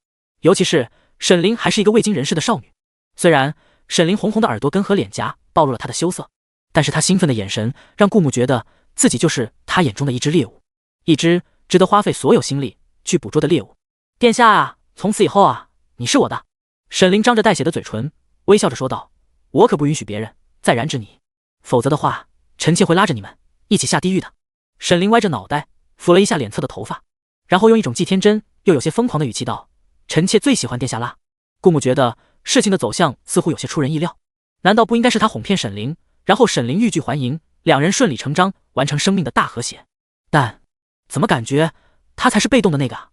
尤其是沈凌还是一个未经人事的少女。虽然沈凌红红的耳朵根和脸颊暴露了她的羞涩，但是她兴奋的眼神让顾木觉得自己就是他眼中的一只猎物，一只值得花费所有心力去捕捉的猎物。殿下啊，从此以后啊，你是我的。沈凌张着带血的嘴唇，微笑着说道：“我可不允许别人再染指你，否则的话，臣妾会拉着你们一起下地狱的。”沈凌歪着脑袋抚了一下脸侧的头发，然后用一种既天真又有些疯狂的语气道：“臣妾最喜欢殿下啦。”顾木觉得事情的走向似乎有些出人意料，难道不应该是他哄骗沈凌，然后沈凌欲拒还迎，两人顺理成章完成生命的大和谐？但怎么感觉他才是被动的那个啊？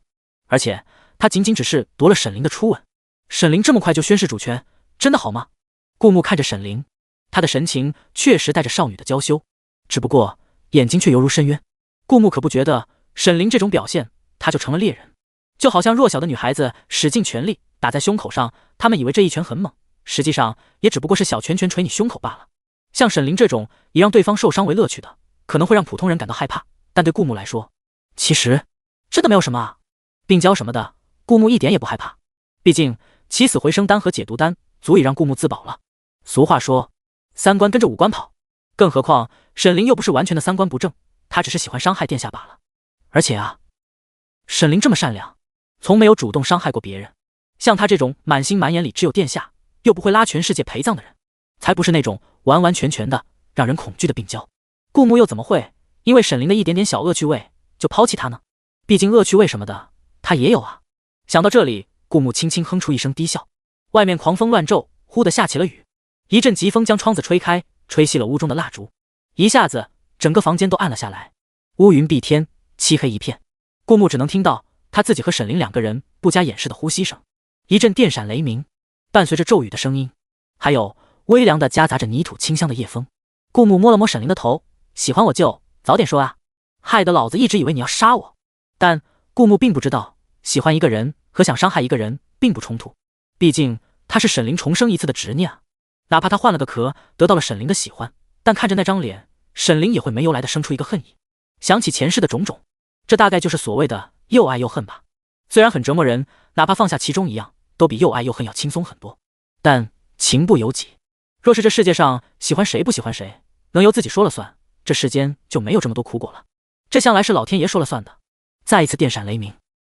而且他仅仅只是夺了沈凌的初吻，沈凌这么快就宣示主权，真的好吗？顾木看着沈凌，他的神情确实带着少女的娇羞，只不过眼睛却犹如深渊。顾木可不觉得沈凌这种表现他就成了猎人，就好像弱小的女孩子使尽全力打在胸口上，他们以为这一拳很猛，实际上也只不过是小拳拳捶你胸口罢了。像沈凌这种以让对方受伤为乐趣的，可能会让普通人感到害怕，但对顾木来说，其实真的没有什么啊。病娇什么的，顾木一点也不害怕，毕竟起死回生丹和解毒丹足以让顾木自保了。俗话说三观跟着五官跑，更何况沈凌又不是完全的三观不正，他只是喜欢伤害殿下罢了。而且啊，沈凌这么善良，从没有主动伤害过别人，像他这种满心满眼里只有殿下又不会拉全世界陪葬的人，才不是那种完完全全的让人恐惧的病娇。顾木又怎么会因为沈凌的一点点小恶趣味就抛弃他呢？毕竟恶趣味什么的他也有啊。想到这里，顾木轻轻哼出一声低笑。外面狂风乱骤，忽地下起了雨，一阵疾风将窗子吹开，吹熄了屋中的蜡烛，一下子整个房间都暗了下来，乌云蔽天，漆黑一片。顾木只能听到他自己和沈凌2个人不加掩饰的呼吸声，一阵电闪雷鸣，伴随着骤雨的声音，还有微凉的夹杂着泥土清香的夜风。顾木摸了摸沈凌的头，喜欢我就早点说啊，害得老子一直以为你要杀我。但顾木并不知道，喜欢一个人和想伤害一个人并不冲突，毕竟他是沈凌重生一次的执念啊。哪怕他换了个壳得到了沈凌的喜欢，但看着那张脸，沈凌也会没由来的生出一个恨意。想起前世的种种，这大概就是所谓的又爱又恨吧。虽然很折磨人，哪怕放下其中一样，都比又爱又恨要轻松很多。但情不由己，若是这世界上喜欢谁不喜欢谁，能由自己说了算，这世间就没有这么多苦果了。这向来是老天爷说了算的。再一次电闪雷鸣，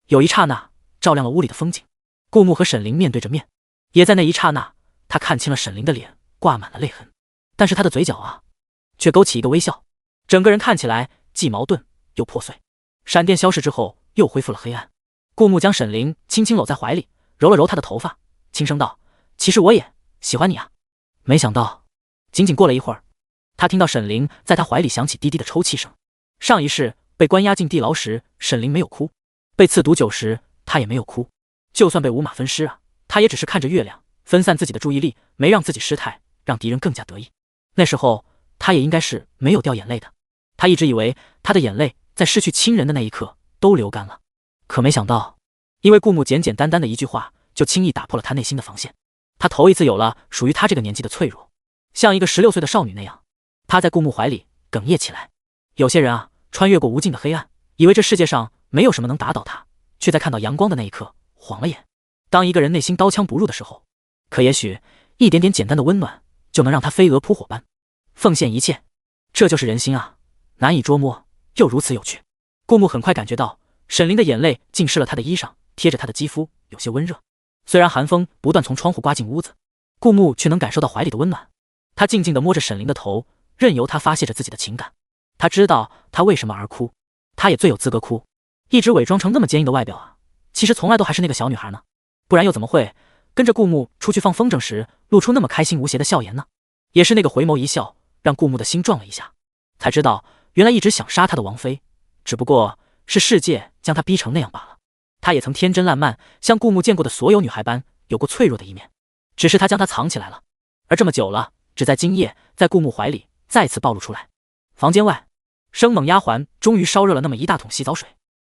有一刹那照亮了屋里的风景。顾木和沈凌面对着面，也在那一刹那，他看清了沈凌的脸挂满了泪痕，但是他的嘴角啊，却勾起一个微笑，整个人看起来既矛盾又破碎。闪电消逝之后，又恢复了黑暗。顾木将沈凌轻轻搂在怀里，揉了揉她的头发，轻声道：“其实我也喜欢你啊。”没想到，仅仅过了一会儿，他听到沈凌在他怀里响起低低的抽泣声。上一世被关押进地牢时，沈凌没有哭；被赐毒酒时，他也没有哭；就算被五马分尸啊，他也只是看着月亮，分散自己的注意力，没让自己失态，让敌人更加得意。那时候，他也应该是没有掉眼泪的。他一直以为他的眼泪在失去亲人的那一刻都流干了，可没想到，因为顾木简简单单的一句话，就轻易打破了他内心的防线。他头一次有了属于他这个年纪的脆弱，像一个16岁的少女那样，趴在顾木怀里哽咽起来。有些人啊，穿越过无尽的黑暗，以为这世界上没有什么能打倒他，却在看到阳光的那一刻晃了眼。当一个人内心刀枪不入的时候，可也许一点点简单的温暖就能让他飞蛾扑火般奉献一切。这就是人心啊，难以捉摸又如此有趣。顾木很快感觉到沈凌的眼泪浸湿了他的衣裳，贴着他的肌肤有些温热。虽然寒风不断从窗户刮进屋子，顾木却能感受到怀里的温暖。他静静地摸着沈凌的头，任由他发泄着自己的情感。他知道他为什么而哭，他也最有资格哭。一直伪装成那么坚硬的外表啊，其实从来都还是那个小女孩呢，不然又怎么会跟着顾木出去放风筝时露出那么开心无邪的笑颜呢？也是那个回眸一笑，让顾木的心撞了一下，才知道原来一直想杀他的王妃，只不过是世界将他逼成那样罢了。他也曾天真烂漫，像顾木见过的所有女孩般有过脆弱的一面，只是他将它藏起来了，而这么久了，只在今夜在顾木怀里再次暴露出来。房间外，生猛丫鬟终于烧热了那么一大桶洗澡水，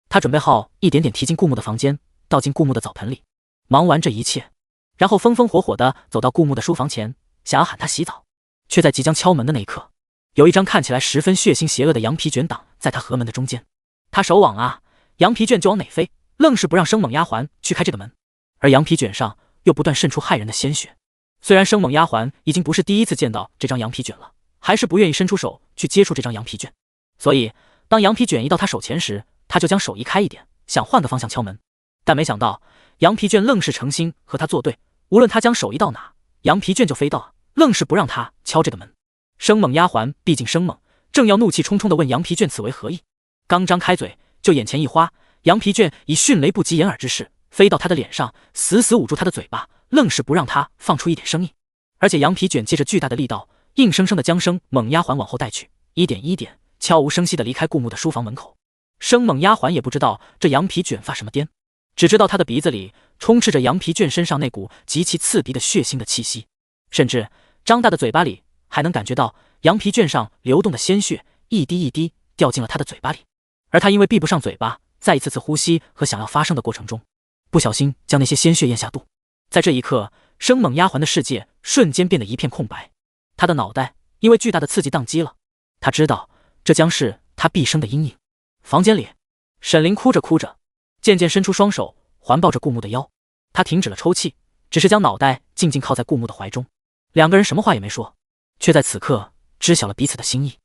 她准备好一点点提进顾木的房间，倒进顾木的澡盆里。忙完这一切，然后风风火火地走到顾木的书房前，想要喊他洗澡，却在即将敲门的那一刻，有一张看起来十分血腥邪恶的羊皮卷挡在他和门的中间。他手往啊，羊皮卷就往哪飞，愣是不让生猛丫鬟去开这个门，而羊皮卷上又不断渗出骇人的鲜血。虽然生猛丫鬟已经不是第一次见到这张羊皮卷了，还是不愿意伸出手去接触这张羊皮卷，所以当羊皮卷移到他手前时，他就将手移开一点，想换个方向敲门。但没想到羊皮卷愣是诚心和他作对，无论他将手移到哪，羊皮卷就飞到，愣是不让他敲这个门。生猛丫鬟毕竟生猛，正要怒气冲冲地问羊皮卷此为何意，刚张开嘴，就眼前一花，羊皮卷以迅雷不及掩耳之势飞到他的脸上，死死捂住他的嘴巴，愣是不让他放出一点声音。而且羊皮卷借着巨大的力道，硬生生地将生猛丫鬟往后带去，一点一点悄无声息地离开顾木的书房门口。生猛丫鬟也不知道这羊皮卷发什么癫，只知道他的鼻子里充斥着羊皮卷身上那股极其刺鼻的血腥的气息，甚至张大的嘴巴里还能感觉到羊皮卷上流动的鲜血一滴一滴掉进了他的嘴巴里。而他因为闭不上嘴巴，在一次次呼吸和想要发声的过程中，不小心将那些鲜血咽下肚。在这一刻，生猛丫鬟的世界瞬间变得一片空白，她的脑袋因为巨大的刺激宕机了。她知道这将是她毕生的阴影。房间里，沈凌哭着哭着，渐渐伸出双手环抱着顾木的腰。她停止了抽泣，只是将脑袋静静靠在顾木的怀中。两个人什么话也没说，却在此刻知晓了彼此的心意。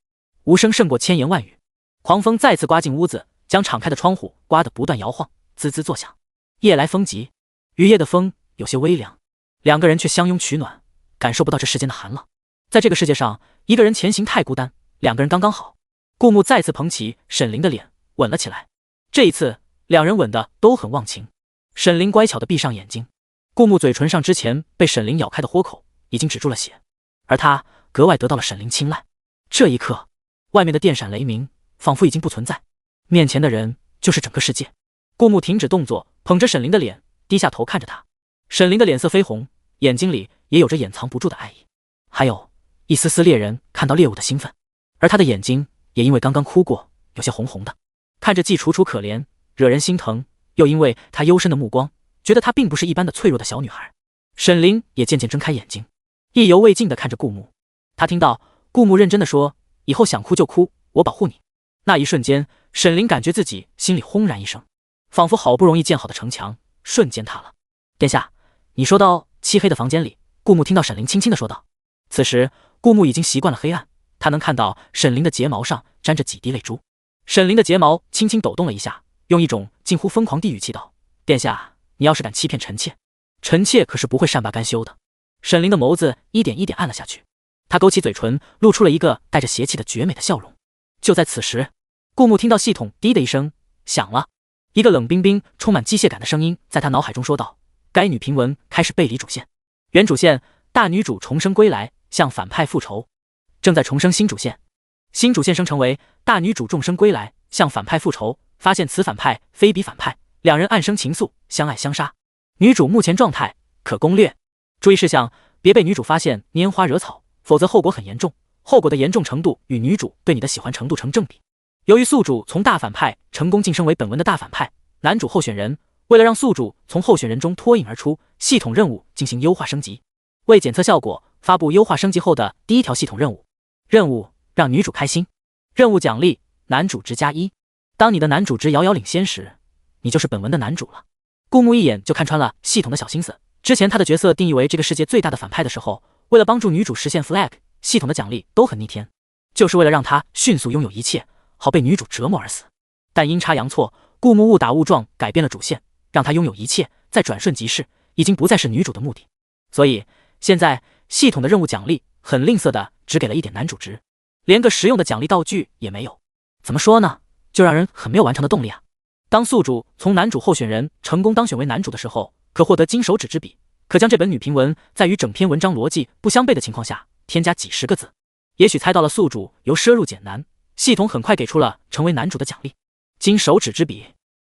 无声胜过千言万语。狂风再次刮进屋子，将敞开的窗户刮得不断摇晃，滋滋作响。夜来风急，雨夜的风有些微凉，两个人却相拥取暖，感受不到这世间的寒冷。在这个世界上，一个人前行太孤单，两个人刚刚好。顾木再次捧起沈凌的脸吻了起来，这一次两人吻的都很忘情。沈凌乖巧地闭上眼睛，顾木嘴唇上之前被沈凌咬开的豁口已经止住了血，而他格外得到了沈凌青睐。这一刻，外面的电闪雷鸣仿佛已经不存在，面前的人就是整个世界。顾木停止动作，捧着沈凌的脸，低下头看着他。沈凌的脸色绯红，眼睛里也有着掩藏不住的爱意，还有一丝丝猎人看到猎物的兴奋。而他的眼睛也因为刚刚哭过，有些红红的，看着既楚楚可怜，惹人心疼，又因为他幽深的目光，觉得她并不是一般的脆弱的小女孩。沈凌也渐渐睁开眼睛，意犹未尽地看着顾木。他听到顾木认真地说：“以后想哭就哭，我保护你。”那一瞬间，沈凌感觉自己心里轰然一声，仿佛好不容易建好的城墙瞬间塌了。殿下，你说到漆黑的房间里，顾木听到沈凌轻轻地说道。此时顾木已经习惯了黑暗，他能看到沈凌的睫毛上沾着几滴泪珠。沈凌的睫毛轻轻抖动了一下，用一种近乎疯狂的语气道：“殿下，你要是敢欺骗臣妾，臣妾可是不会善罢甘休的。”沈凌的眸子一点一点暗了下去，他勾起嘴唇，露出了一个带着邪气的绝美的笑容。就在此时，顾木听到系统滴的一声响了，一个冷冰冰充满机械感的声音在他脑海中说道：“该女频文开始背离主线，原主线大女主重生归来，向反派复仇，正在重生新主线。新主线生成为大女主众生归来，向反派复仇，发现此反派非彼反派，两人暗生情愫，相爱相杀。女主目前状态可攻略。注意事项：别被女主发现拈花惹草，否则后果很严重。后果的严重程度与女主对你的喜欢程度成正比。由于宿主从大反派成功晋升为本文的大反派，男主候选人，为了让宿主从候选人中脱颖而出，系统任务进行优化升级。为检测效果，发布优化升级后的第一条系统任务。任务让女主开心。任务奖励男主值+1。当你的男主值遥遥领先时，你就是本文的男主了。顾木一眼就看穿了系统的小心思。之前他的角色定义为这个世界最大的反派的时候，为了帮助女主实现 flag， 系统的奖励都很逆天，就是为了让他迅速拥有一切，好被女主折磨而死。但阴差阳错，顾木误打误撞改变了主线，让他拥有一切，再转瞬即逝，已经不再是女主的目的。所以现在系统的任务奖励很吝啬的只给了1点男主值。连个实用的奖励道具也没有。怎么说呢，就让人很没有完成的动力啊。当宿主从男主候选人成功当选为男主的时候，可获得金手指之笔，可将这本女评文在与整篇文章逻辑不相悖的情况下添加几十个字。也许猜到了宿主由奢入俭难，系统很快给出了成为男主的奖励——金手指之笔。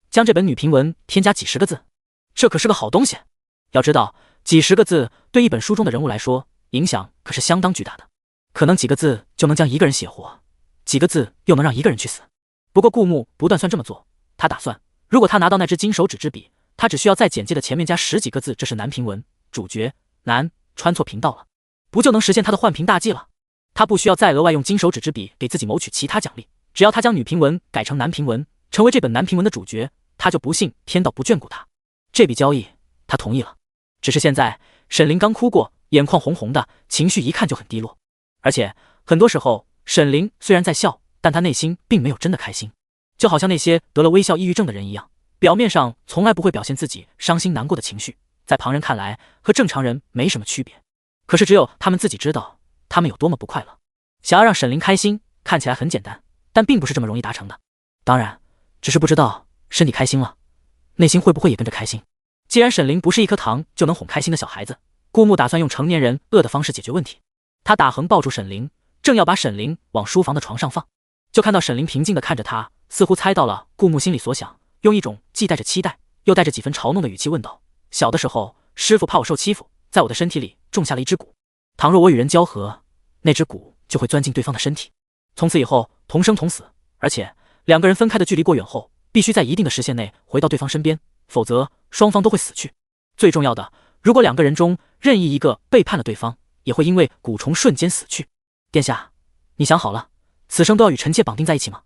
将这本女评文添加几十个字，这可是个好东西。要知道，几十个字对一本书中的人物来说，影响可是相当巨大的。可能几个字就能将一个人写活，几个字又能让一个人去死。不过顾木不断算这么做，他打算，如果他拿到那支金手指之笔，他只需要在简介的前面加10几个字，这是男评文，主角男，穿错频道了，不就能实现他的换屏大计了？他不需要再额外用金手指之笔给自己谋取其他奖励，只要他将女评文改成男评文，成为这本男评文的主角，他就不信天道不眷顾他。这笔交易他同意了。只是现在沈凌刚哭过，眼眶红红的，情绪一看就很低落。而且很多时候沈凌虽然在笑，但他内心并没有真的开心，就好像那些得了微笑抑郁症的人一样，表面上从来不会表现自己伤心难过的情绪，在旁人看来和正常人没什么区别。可是只有他们自己知道他们有多么不快乐。想要让沈凌开心看起来很简单，但并不是这么容易达成的。当然只是不知道身体开心了，内心会不会也跟着开心。既然沈凌不是一颗糖就能哄开心的小孩子，顾木打算用成年人饿的方式解决问题。他打横抱住沈凌，正要把沈凌往书房的床上放，就看到沈凌平静地看着他，似乎猜到了顾木心里所想，用一种既带着期待又带着几分嘲弄的语气问道：小的时候师傅怕我受欺负，在我的身体里种下了一只蛊，倘若我与人交合，那只蛊就会钻进对方的身体，从此以后同生同死，而且两个人分开的距离过远后，必须在一定的时限内回到对方身边，否则双方都会死去。最重要的，如果两个人中任意一个背叛了对方，也会因为蛊虫瞬间死去。殿下，你想好了，此生都要与臣妾绑定在一起吗？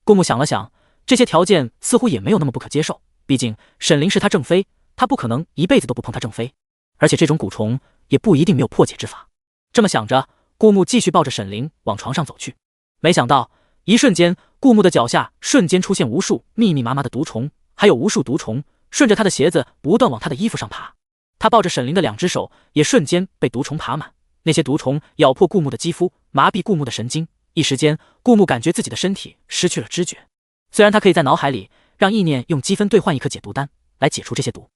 顾木想了想，这些条件似乎也没有那么不可接受，毕竟沈凌是他正妃，他不可能一辈子都不碰他正妃，而且这种蛊虫也不一定没有破解之法。这么想着，顾木继续抱着沈凌往床上走去。没想到一瞬间，顾木的脚下瞬间出现无数密密麻麻的毒虫，还有无数毒虫顺着他的鞋子不断往他的衣服上爬。他抱着沈凌的两只手也瞬间被毒虫爬满，那些毒虫咬破顾木的肌肤，麻痹顾木的神经，一时间顾木感觉自己的身体失去了知觉。虽然他可以在脑海里让意念用积分兑换一颗解毒丹来解除这些毒，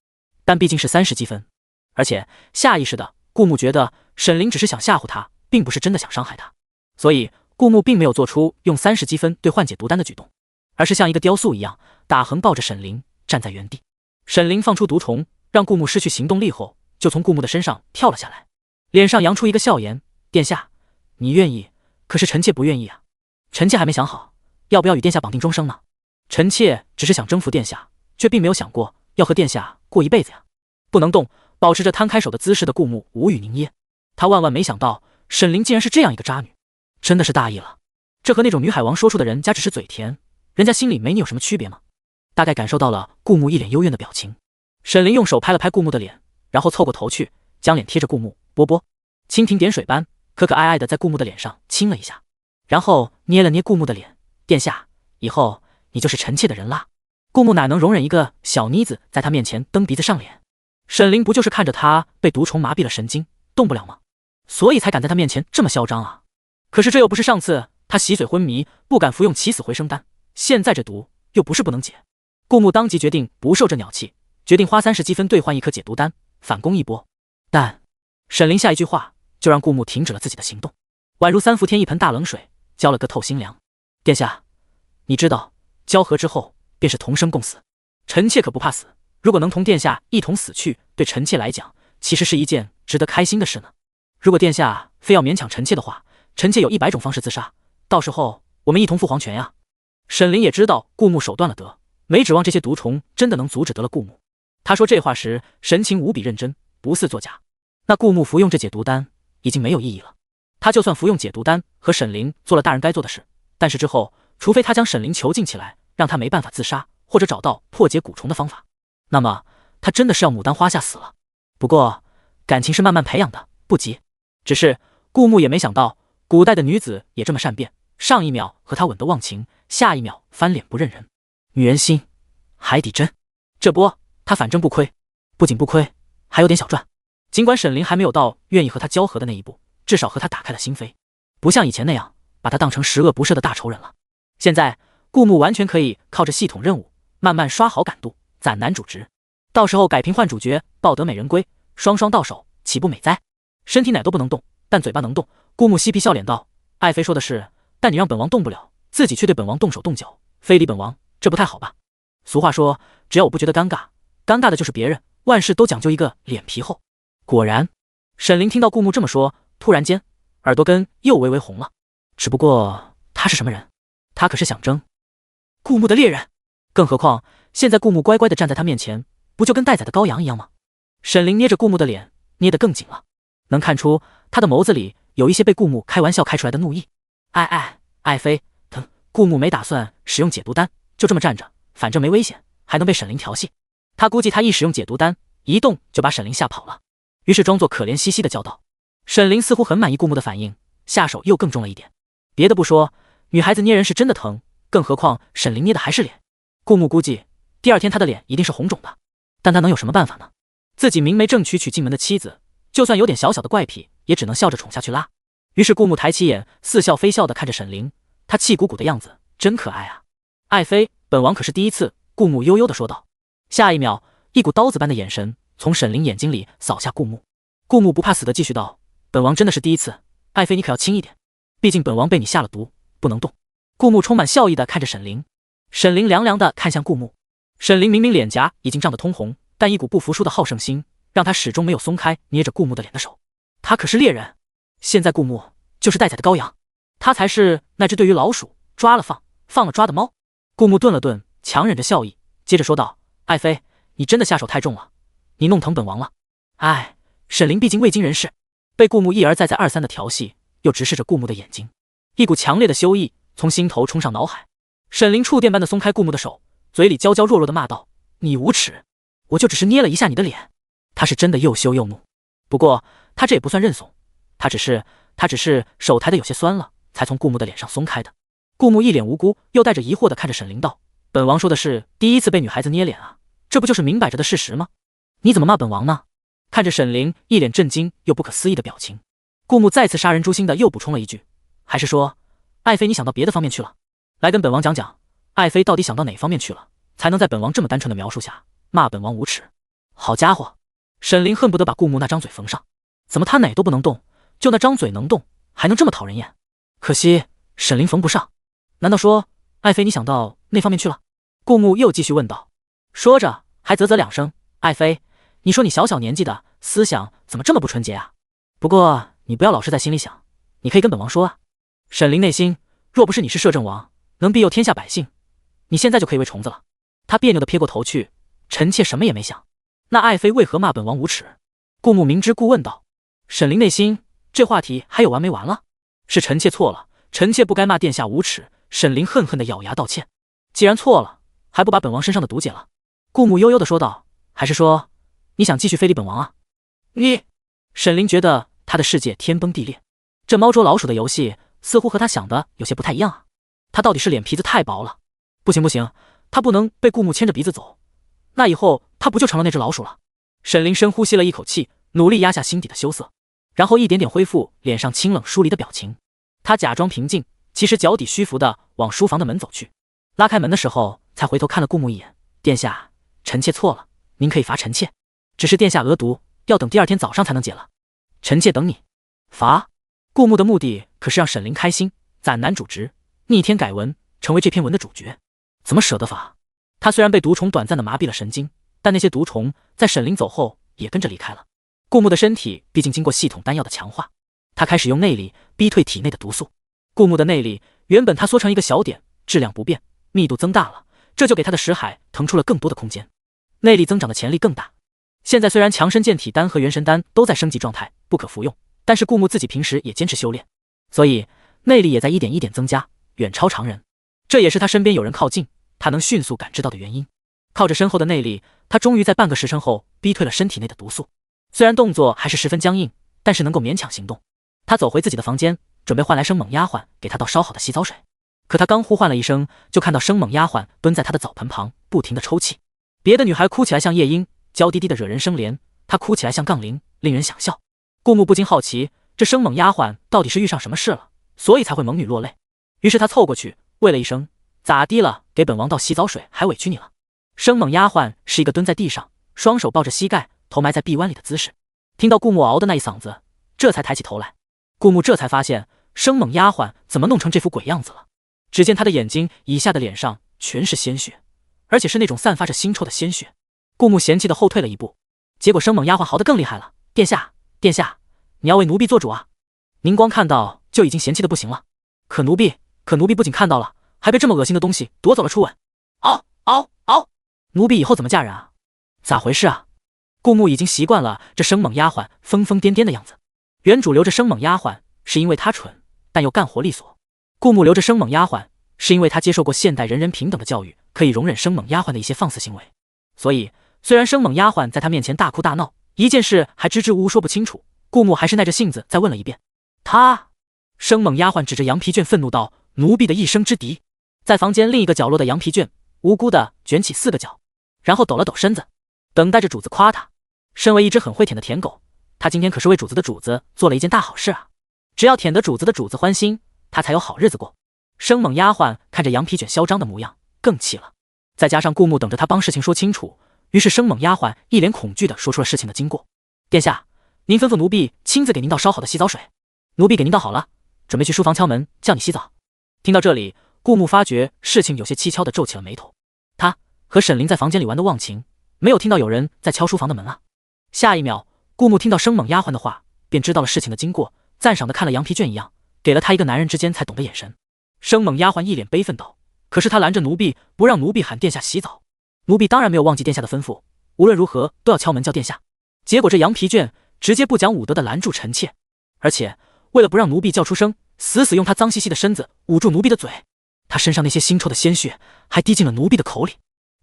但毕竟是30积分，而且下意识的顾木觉得沈凌只是想吓唬他，并不是真的想伤害他，所以顾木并没有做出用30积分兑换解毒丹的举动，而是像一个雕塑一样打横抱着沈凌站在原地。沈凌放出毒虫，让顾木失去行动力后，就从顾木的身上跳了下来，脸上扬出一个笑颜：殿下，你愿意，可是臣妾不愿意啊。臣妾还没想好要不要与殿下绑定终生呢。臣妾只是想征服殿下，却并没有想过要和殿下过一辈子呀。不能动，保持着摊开手的姿势的顾木无语凝噎。他万万没想到沈凌竟然是这样一个渣女，真的是大意了。这和那种女海王说出的人家只是嘴甜，人家心里没你有什么区别吗？大概感受到了顾木一脸幽怨的表情，沈凌用手拍了拍顾木的脸，然后凑过头去将脸贴着顾木，啵啵，蜻蜓点水般可可爱爱的在顾木的脸上亲了一下，然后捏了捏顾木的脸：殿下，以后你就是臣妾的人啦。顾木哪能容忍一个小妮子在他面前蹬鼻子上脸？沈凌不就是看着他被毒虫麻痹了神经，动不了吗？所以才敢在他面前这么嚣张啊。可是这又不是上次他洗髓昏迷不敢服用起死回生丹，现在这毒又不是不能解。顾木当即决定不受这鸟气，决定花30积分兑换一颗解毒丹，反攻一波。但沈凌下一句话就让顾木停止了自己的行动，宛如3伏天一盆大冷水，浇了个透心凉。殿下，你知道交合之后便是同生共死，臣妾可不怕死，如果能同殿下一同死去，对臣妾来讲其实是一件值得开心的事呢。如果殿下非要勉强臣妾的话，臣妾有100种方式自杀，到时候我们一同赴黄泉呀。沈凌也知道顾木手段了得，没指望这些毒虫真的能阻止得了顾木。他说这话时神情无比认真，不似作假。那顾木服用这解毒丹已经没有意义了，他就算服用解毒丹和沈凌做了大人该做的事，但是之后除非他将沈凌囚禁起来，让他没办法自杀，或者找到破解蛊虫的方法，那么他真的是要牡丹花下死了。不过感情是慢慢培养的，不急。只是顾木也没想到古代的女子也这么善变，上一秒和他吻得忘情，下一秒翻脸不认人。女人心海底针，这波他反正不亏，不仅不亏，还有点小赚。尽管沈凌还没有到愿意和他交合的那一步，至少和他打开了心扉，不像以前那样把他当成十恶不赦的大仇人了。现在顾木完全可以靠着系统任务慢慢刷好感度，攒男主值，到时候改屏换主角，抱得美人归，双双到手，岂不美哉？身体奶都不能动，但嘴巴能动。顾木嬉皮笑脸道：“爱妃说的是，但你让本王动不了，自己却对本王动手动脚，非礼本王，这不太好吧？俗话说，只要我不觉得尴尬，尴尬的就是别人，万事都讲究一个脸皮厚。”果然，沈凌听到顾木这么说，突然间耳朵根又微微红了。只不过他是什么人？他可是想争顾木的猎人，更何况现在顾木乖乖的站在他面前，不就跟待宰的羔羊一样吗？沈凌捏着顾木的脸，捏得更紧了，能看出他的眸子里有一些被顾木开玩笑开出来的怒意。爱妃，顾木没打算使用解毒丹，就这么站着，反正没危险，还能被沈凌调戏。他估计他一使用解毒丹，一动就把沈凌吓跑了，于是装作可怜兮兮的叫道。沈凌似乎很满意顾木的反应，下手又更重了一点。别的不说，女孩子捏人是真的疼，更何况沈凌捏的还是脸。顾木估计第二天他的脸一定是红肿的，但他能有什么办法呢？自己明媒正娶娶进门的妻子，就算有点小小的怪癖，也只能笑着宠下去啦。于是顾木抬起眼，似笑非笑的看着沈凌，他气鼓鼓的样子真可爱啊。爱妃，本王可是第一次。顾木悠悠的说道。下一秒，一股刀子般的眼神从沈凌眼睛里扫下顾木。顾木不怕死的继续道：“本王真的是第一次，爱妃你可要轻一点，毕竟本王被你下了毒，不能动。”顾木充满笑意的看着沈凌，沈凌凉凉的看向顾木。沈凌明明脸颊已经涨得通红，但一股不服输的好胜心让他始终没有松开捏着顾木的脸的手。他可是猎人，现在顾木就是待宰的羔羊，他才是那只对于老鼠抓了放，放了抓的猫。顾木顿了顿，强忍着笑意，接着说道：“爱妃，你真的下手太重了，你弄疼本王了。”哎，沈凌毕竟未经人事，被顾木一而再再而三的调戏，又直视着顾木的眼睛，一股强烈的羞意从心头冲上脑海。沈凌触电般的松开顾木的手，嘴里娇娇弱弱的骂道：“你无耻！我就只是捏了一下你的脸。”他是真的又羞又怒，不过他这也不算认怂，他只是手抬的有些酸了，才从顾木的脸上松开的。顾木一脸无辜又带着疑惑的看着沈凌道：“本王说的是第一次被女孩子捏脸啊，这不就是明摆着的事实吗？你怎么骂本王呢？”看着沈凌一脸震惊又不可思议的表情，顾木再次杀人诛心的又补充了一句：“还是说，爱妃你想到别的方面去了？来跟本王讲讲，爱妃到底想到哪方面去了，才能在本王这么单纯的描述下骂本王无耻？”好家伙，沈凌恨不得把顾木那张嘴缝上，怎么他哪都不能动，就那张嘴能动，还能这么讨人厌？可惜沈凌缝不上。难道说爱妃你想到那方面去了？顾木又继续问道，说着还啧啧两声：“爱妃，你说你小小年纪的思想怎么这么不纯洁啊？不过你不要老是在心里想，你可以跟本王说啊。”沈凌内心，若不是你是摄政王，能庇佑天下百姓，你现在就可以喂虫子了。他别扭的撇过头去，臣妾什么也没想。那爱妃为何骂本王无耻？顾木明知故问道。沈凌内心，这话题还有完没完了？是臣妾错了，臣妾不该骂殿下无耻。沈凌恨恨的咬牙道歉。既然错了，还不把本王身上的毒解了？顾木悠悠的说道。还是说你想继续非礼本王啊？你……沈凌觉得他的世界天崩地裂，这猫捉老鼠的游戏似乎和他想的有些不太一样啊。他到底是脸皮子太薄了？不行，他不能被顾木牵着鼻子走，那以后他不就成了那只老鼠了？沈凌深呼吸了一口气，努力压下心底的羞涩，然后一点点恢复脸上清冷疏离的表情。他假装平静，其实脚底虚浮的往书房的门走去。拉开门的时候，才回头看了顾木一眼：“殿下，臣妾错了，您可以罚臣妾。只是殿下额毒要等第二天早上才能解了，臣妾等你。”罚？顾木的目的可是让沈凌开心，攒男主值，逆天改文，成为这篇文的主角。怎么舍得罚？他虽然被毒虫短暂的麻痹了神经，但那些毒虫在沈凌走后也跟着离开了。顾木的身体毕竟经过系统丹药的强化，他开始用内力逼退体内的毒素。顾木的内力原本他缩成一个小点，质量不变，密度增大了，这就给他的识海腾出了更多的空间，内力增长的潜力更大。现在虽然强身健体丹和元神丹都在升级状态，不可服用，但是顾木自己平时也坚持修炼，所以内力也在一点一点增加，远超常人。这也是他身边有人靠近，他能迅速感知到的原因。靠着身后的内力，他终于在半个时辰后逼退了身体内的毒素。虽然动作还是十分僵硬，但是能够勉强行动。他走回自己的房间，准备唤来生猛丫鬟给他倒烧好的洗澡水。可他刚呼唤了一声，就看到生猛丫鬟蹲在他的澡盆旁，不停地抽泣。别的女孩哭起来像夜莺，娇滴滴的惹人生怜，她哭起来像杠铃，令人想笑。顾木不禁好奇，这生猛丫鬟到底是遇上什么事了，所以才会蒙女落泪。于是他凑过去，喂了一声：“咋地了？给本王倒洗澡水，还委屈你了。”生猛丫鬟是一个蹲在地上，双手抱着膝盖，头埋在臂弯里的姿势。听到顾木嗷的那一嗓子，这才抬起头来。顾木这才发现生猛丫鬟怎么弄成这副鬼样子了。只见他的眼睛以下的脸上全是鲜血，而且是那种散发着腥臭的鲜血。顾木嫌弃的后退了一步，结果生猛丫鬟嚎得更厉害了：“殿下，殿下，你要为奴婢做主啊！您光看到就已经嫌弃的不行了，可奴婢不仅看到了，还被这么恶心的东西夺走了初吻。嗷嗷嗷！奴婢以后怎么嫁人啊？咋回事啊？”顾木已经习惯了这生猛丫鬟疯疯癫癫的样子。原主留着生猛丫鬟是因为她蠢，但又干活利索。顾木留着生猛丫鬟是因为他接受过现代人人平等的教育，可以容忍生猛丫鬟的一些放肆行为。所以虽然生猛丫鬟在他面前大哭大闹，一件事还支支吾吾说不清楚，顾木还是耐着性子再问了一遍。他生猛丫鬟指着羊皮卷愤怒道：“奴婢的一生之敌。”在房间另一个角落的羊皮卷无辜的卷起4个角，然后抖了抖身子，等待着主子夸他。身为一只很会舔的舔狗，他今天可是为主子的主子做了一件大好事啊！只要舔得主子的主子欢心，他才有好日子过。生猛丫鬟看着羊皮卷嚣张的模样，更气了。再加上顾木等着他帮事情说清楚，于是生猛丫鬟一脸恐惧地说出了事情的经过。殿下，您吩咐奴婢亲自给您倒烧好的洗澡水，奴婢给您倒好了，准备去书房敲门叫你洗澡。听到这里，顾木发觉事情有些蹊跷地皱起了眉头。他和沈凌在房间里玩的忘情，没有听到有人在敲书房的门啊。下一秒，顾木听到生猛丫鬟的话，便知道了事情的经过，赞赏地看了羊皮卷一样，给了他一个男人之间才懂的眼神。生猛丫鬟一脸悲愤道：“可是他拦着奴婢，不让奴婢喊殿下洗澡。奴婢当然没有忘记殿下的吩咐，无论如何都要敲门叫殿下。结果这羊皮卷直接不讲武德的拦住臣妾，而且为了不让奴婢叫出声，死死用他脏兮兮的身子捂住奴婢的嘴。他身上那些腥臭的鲜血还滴进了奴婢的口里。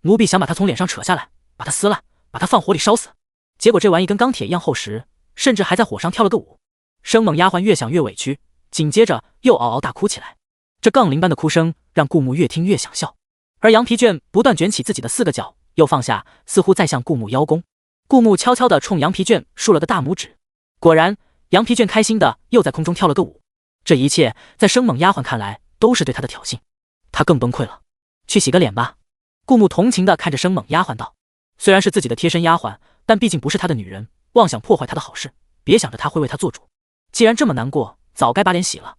奴婢想把他从脸上扯下来，把他撕烂，把他放火里烧死。结果这玩意跟钢铁一样厚实，甚至还在火上跳了个舞。”生猛丫鬟越想越委屈，紧接着又嗷嗷大哭起来。这杠铃般的哭声让顾木越听越想笑，而羊皮卷不断卷起自己的4个角，又放下，似乎在向顾木邀功。顾木悄悄地冲羊皮卷竖了个大拇指，果然，羊皮卷开心的又在空中跳了个舞。这一切在生猛丫鬟看来都是对他的挑衅，他更崩溃了。去洗个脸吧。顾木同情地看着生猛丫鬟道，虽然是自己的贴身丫鬟，但毕竟不是他的女人，妄想破坏他的好事，别想着他会为他做主。既然这么难过，早该把脸洗了，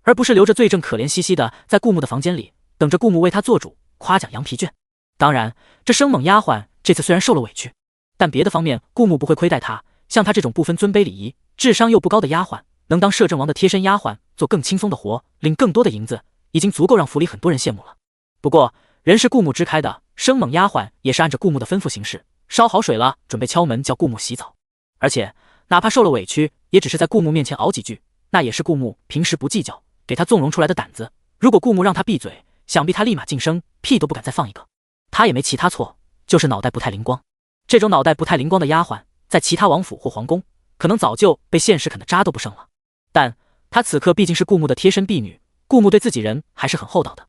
而不是留着罪证可怜兮兮的在顾木的房间里等着顾木为他做主，夸奖羊皮卷。当然，这生猛丫鬟这次虽然受了委屈，但别的方面顾木不会亏待她。像她这种不分尊卑礼仪、智商又不高的丫鬟，能当摄政王的贴身丫鬟，做更轻松的活，领更多的银子，已经足够让府里很多人羡慕了。不过人是顾木支开的，生猛丫鬟也是按着顾木的吩咐行事，烧好水了，准备敲门叫顾木洗澡。而且哪怕受了委屈，也只是在顾木面前熬几句，那也是顾木平时不计较，给他纵容出来的胆子。如果顾木让他闭嘴，想必他立马晋升，屁都不敢再放一个。他也没其他错，就是脑袋不太灵光。这种脑袋不太灵光的丫鬟，在其他王府或皇宫，可能早就被现实啃得渣都不剩了。但她此刻毕竟是顾木的贴身婢女，顾木对自己人还是很厚道的。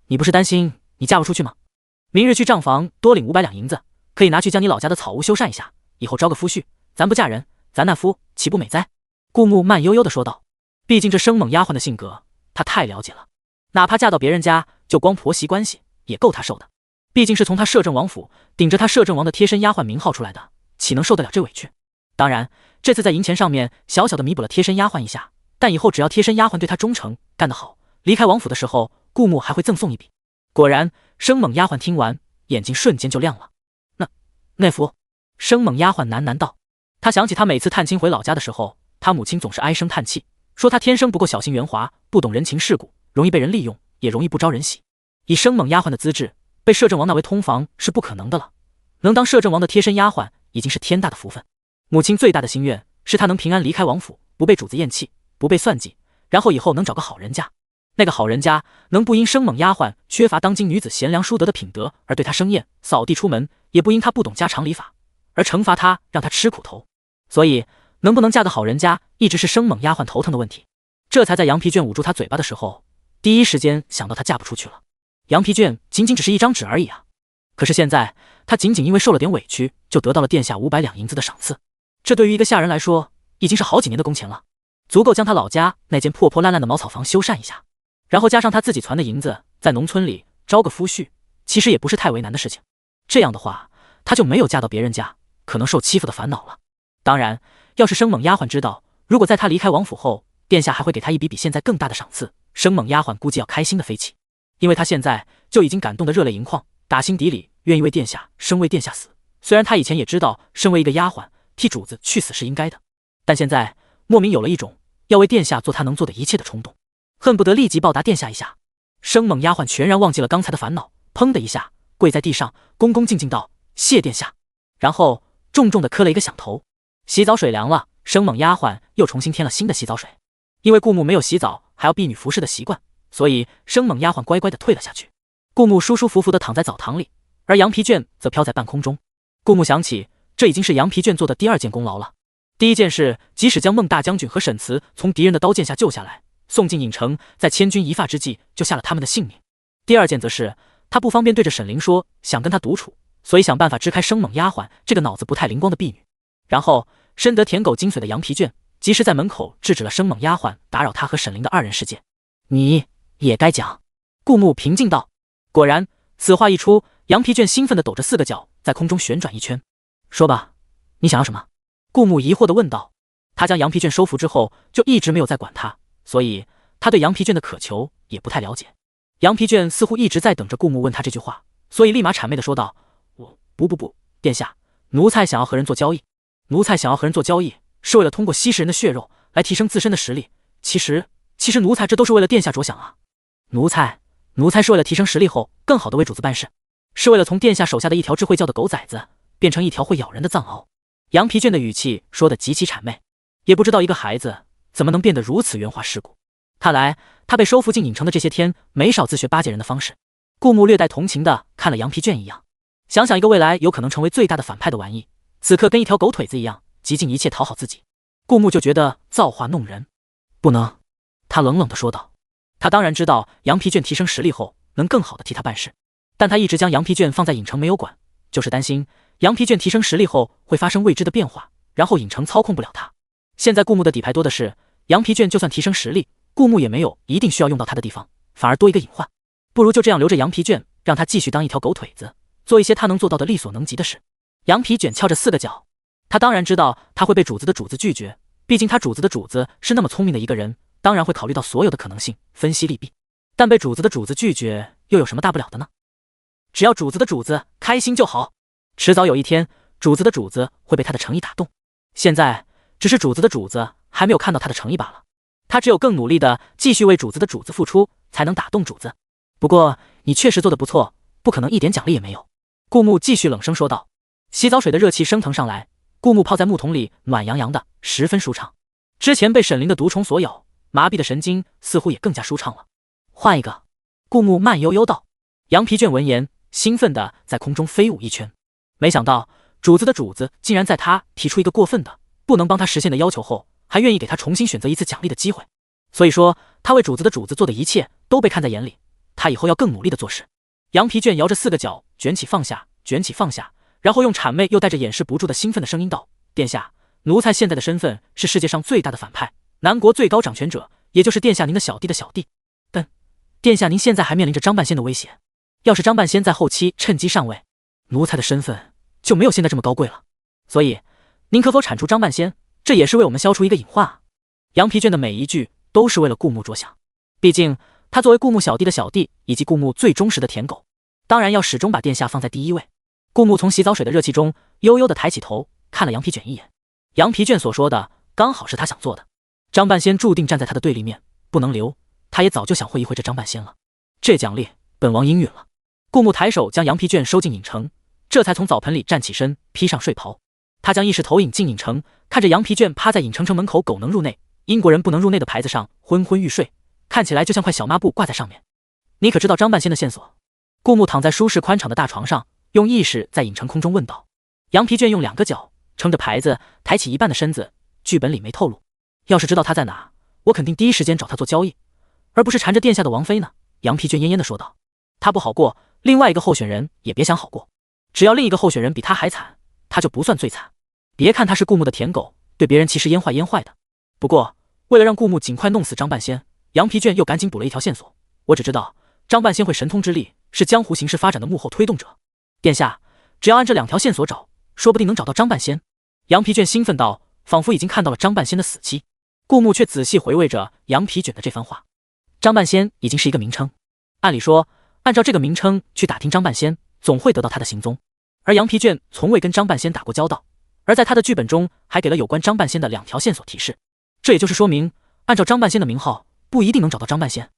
你不是担心你嫁不出去吗？明日去账房多领500两银子，可以拿去将你老家的草屋修缮一下，以后招个夫婿，咱不嫁人，咱那夫岂不美哉？顾木慢悠悠地说道。毕竟这生猛丫鬟的性格，他太了解了。哪怕嫁到别人家，就光婆媳关系也够他受的。毕竟是从他摄政王府顶着他摄政王的贴身丫鬟名号出来的，岂能受得了这委屈？当然，这次在银钱上面小小的弥补了贴身丫鬟一下，但以后只要贴身丫鬟对他忠诚，干得好，离开王府的时候，顾木还会赠送一笔。果然，生猛丫鬟听完，眼睛瞬间就亮了。那夫，生猛丫鬟喃喃道。他想起他每次探亲回老家的时候，他母亲总是唉声叹气，说他天生不够小心圆滑，不懂人情世故，容易被人利用，也容易不招人喜。以生猛丫鬟的资质，被摄政王纳为通房是不可能的了。能当摄政王的贴身丫鬟，已经是天大的福分。母亲最大的心愿是他能平安离开王府，不被主子厌弃，不被算计，然后以后能找个好人家。那个好人家能不因生猛丫鬟缺乏当今女子贤良淑德的品德而对她生厌，扫地出门，也不因她不懂家常礼法而惩罚她，让她吃苦头。所以能不能嫁个好人家，一直是生猛丫鬟头疼的问题。这才在羊皮卷捂住她嘴巴的时候，第一时间想到她嫁不出去了。羊皮卷仅仅只是一张纸而已啊！可是现在她仅仅因为受了点委屈，就得到了殿下500两银子的赏赐，这对于一个下人来说，已经是好几年的工钱了。足够将他老家那间破破烂烂的茅草房修缮一下，然后加上他自己攒的银子，在农村里招个夫婿，其实也不是太为难的事情。这样的话，他就没有嫁到别人家可能受欺负的烦恼了。当然，要是生猛丫鬟知道，如果在他离开王府后，殿下还会给他一笔比现在更大的赏赐，生猛丫鬟估计要开心的飞起，因为他现在就已经感动得热泪盈眶，打心底里愿意为殿下生，为殿下死。虽然他以前也知道身为一个丫鬟替主子去死是应该的，但现在莫名有了一种要为殿下做他能做的一切的冲动，恨不得立即报答殿下一下。生猛丫鬟全然忘记了刚才的烦恼，砰的一下跪在地上，恭恭敬敬道：“谢殿下。”然后重重地磕了一个响头。洗澡水凉了，生猛丫鬟又重新添了新的洗澡水。因为顾木没有洗澡还要婢女服侍的习惯，所以生猛丫鬟乖乖地退了下去。顾木舒舒服服地躺在澡堂里，而羊皮卷则飘在半空中。顾木想起，这已经是羊皮卷做的第2件功劳了。第一件事，即使将孟大将军和沈慈从敌人的刀剑下救下来，送进郢城，在千钧一发之际救下了他们的性命。第2件则是，他不方便对着沈凌说想跟他独处，所以想办法支开生猛丫鬟这个脑子不太灵光的婢女。然后深得舔狗精髓的羊皮卷及时在门口制止了生猛丫鬟打扰他和沈凌的2人世界。你也该讲。顾木平静道。果然，此话一出，羊皮卷兴奋地抖着4个脚在空中旋转一圈。说吧，你想要什么？顾木疑惑地问道。他将羊皮卷收服之后就一直没有再管他，所以他对羊皮卷的渴求也不太了解。羊皮卷似乎一直在等着顾木问他这句话，所以立马谄媚地说道：不，殿下，奴才想要和人做交易。奴才想要和人做交易，是为了通过吸食人的血肉来提升自身的实力。其实奴才这都是为了殿下着想啊。奴才是为了提升实力后更好的为主子办事，是为了从殿下手下的一条只会叫的狗崽子变成一条会咬人的藏獒。羊皮卷的语气说得极其谄媚，也不知道一个孩子怎么能变得如此圆滑世故。看来他被收服进郢城的这些天没少自学巴结人的方式。顾木略带同情地看了羊皮卷一样，想想一个未来有可能成为最大的反派的玩意，此刻跟一条狗腿子一样，极尽一切讨好自己，顾木就觉得造化弄人。不能，他冷冷地说道。他当然知道羊皮卷提升实力后能更好地替他办事，但他一直将羊皮卷放在郢城没有管，就是担心羊皮卷提升实力后会发生未知的变化，然后郢城操控不了他。现在顾木的底牌多的是，羊皮卷就算提升实力，顾木也没有一定需要用到他的地方，反而多一个隐患。不如就这样留着羊皮卷，让他继续当一条狗腿子，做一些他能做到的力所能及的事。羊皮卷翘着4个脚，他当然知道他会被主子的主子拒绝，毕竟他主子的主子是那么聪明的一个人，当然会考虑到所有的可能性，分析利弊。但被主子的主子拒绝又有什么大不了的呢？只要主子的主子开心就好。迟早有一天，主子的主子会被他的诚意打动，现在只是主子的主子还没有看到他的诚意罢了。他只有更努力的继续为主子的主子付出，才能打动主子。不过你确实做得不错，不可能一点奖励也没有。顾木继续冷声说道。洗澡水的热气升腾上来，顾木泡在木桶里暖洋洋的，十分舒畅。之前被沈凌的毒虫所咬，麻痹的神经似乎也更加舒畅了。换一个，顾木慢悠悠道。羊皮卷闻言，兴奋地在空中飞舞一圈。没想到主子的主子竟然在他提出一个过分的不能帮他实现的要求后，还愿意给他重新选择一次奖励的机会。所以说他为主子的主子做的一切都被看在眼里，他以后要更努力的做事。羊皮卷摇着4个脚，卷起放下，卷起放下，然后用谄媚又带着掩饰不住的兴奋的声音道：殿下，奴才现在的身份是世界上最大的反派，南国最高掌权者，也就是殿下您的小弟的小弟。但殿下您现在还面临着张半仙的威胁，要是张半仙在后期趁机上位，奴才的身份就没有现在这么高贵了。所以您可否铲除张半仙，这也是为我们消除一个隐患啊。羊皮卷的每一句都是为了顾木着想，毕竟他作为顾木小弟的小弟，以及顾木最忠实的舔狗，当然要始终把殿下放在第一位。顾木从洗澡水的热气中悠悠地抬起头，看了羊皮卷一眼。羊皮卷所说的刚好是他想做的。张半仙注定站在他的对立面，不能留，他也早就想会一会这张半仙了。这奖励本王应允了。顾木抬手将羊皮卷收进郢城，这才从澡盆里站起身，披上睡袍。他将意识投影进郢城，看着羊皮卷趴在郢城城门口狗能入内，英国人不能入内的牌子上昏昏欲睡，看起来就像块小抹布挂在上面。你可知道张半仙的线索？顾木躺在舒适宽敞的大床上，用意识在郢城空中问道。羊皮卷用2个脚撑着牌子，抬起一半的身子，剧本里没透露。要是知道他在哪，我肯定第一时间找他做交易，而不是缠着殿下的王妃呢。羊皮卷恹恹地说道。他不好过，另外一个候选人也别想好过。只要另一个候选人比他还惨，他就不算最惨。别看他是顾木的舔狗，对别人其实烟坏的。不过为了让顾木尽快弄死张半仙，杨皮卷又赶紧补了一条线索。我只知道张半仙会神通之力，是江湖形势发展的幕后推动者。殿下，只要按这2条线索找，说不定能找到张半仙。杨皮卷兴奋道，仿佛已经看到了张半仙的死期。顾木却仔细回味着杨皮卷的这番话。张半仙已经是一个名称，按理说，按照这个名称去打听张半仙，总会得到他的行踪。而杨皮卷从未跟张半仙打过交道，而在他的剧本中还给了有关张半仙的2条线索提示。这也就是说明，按照张半仙的名号，不一定能找到张半仙，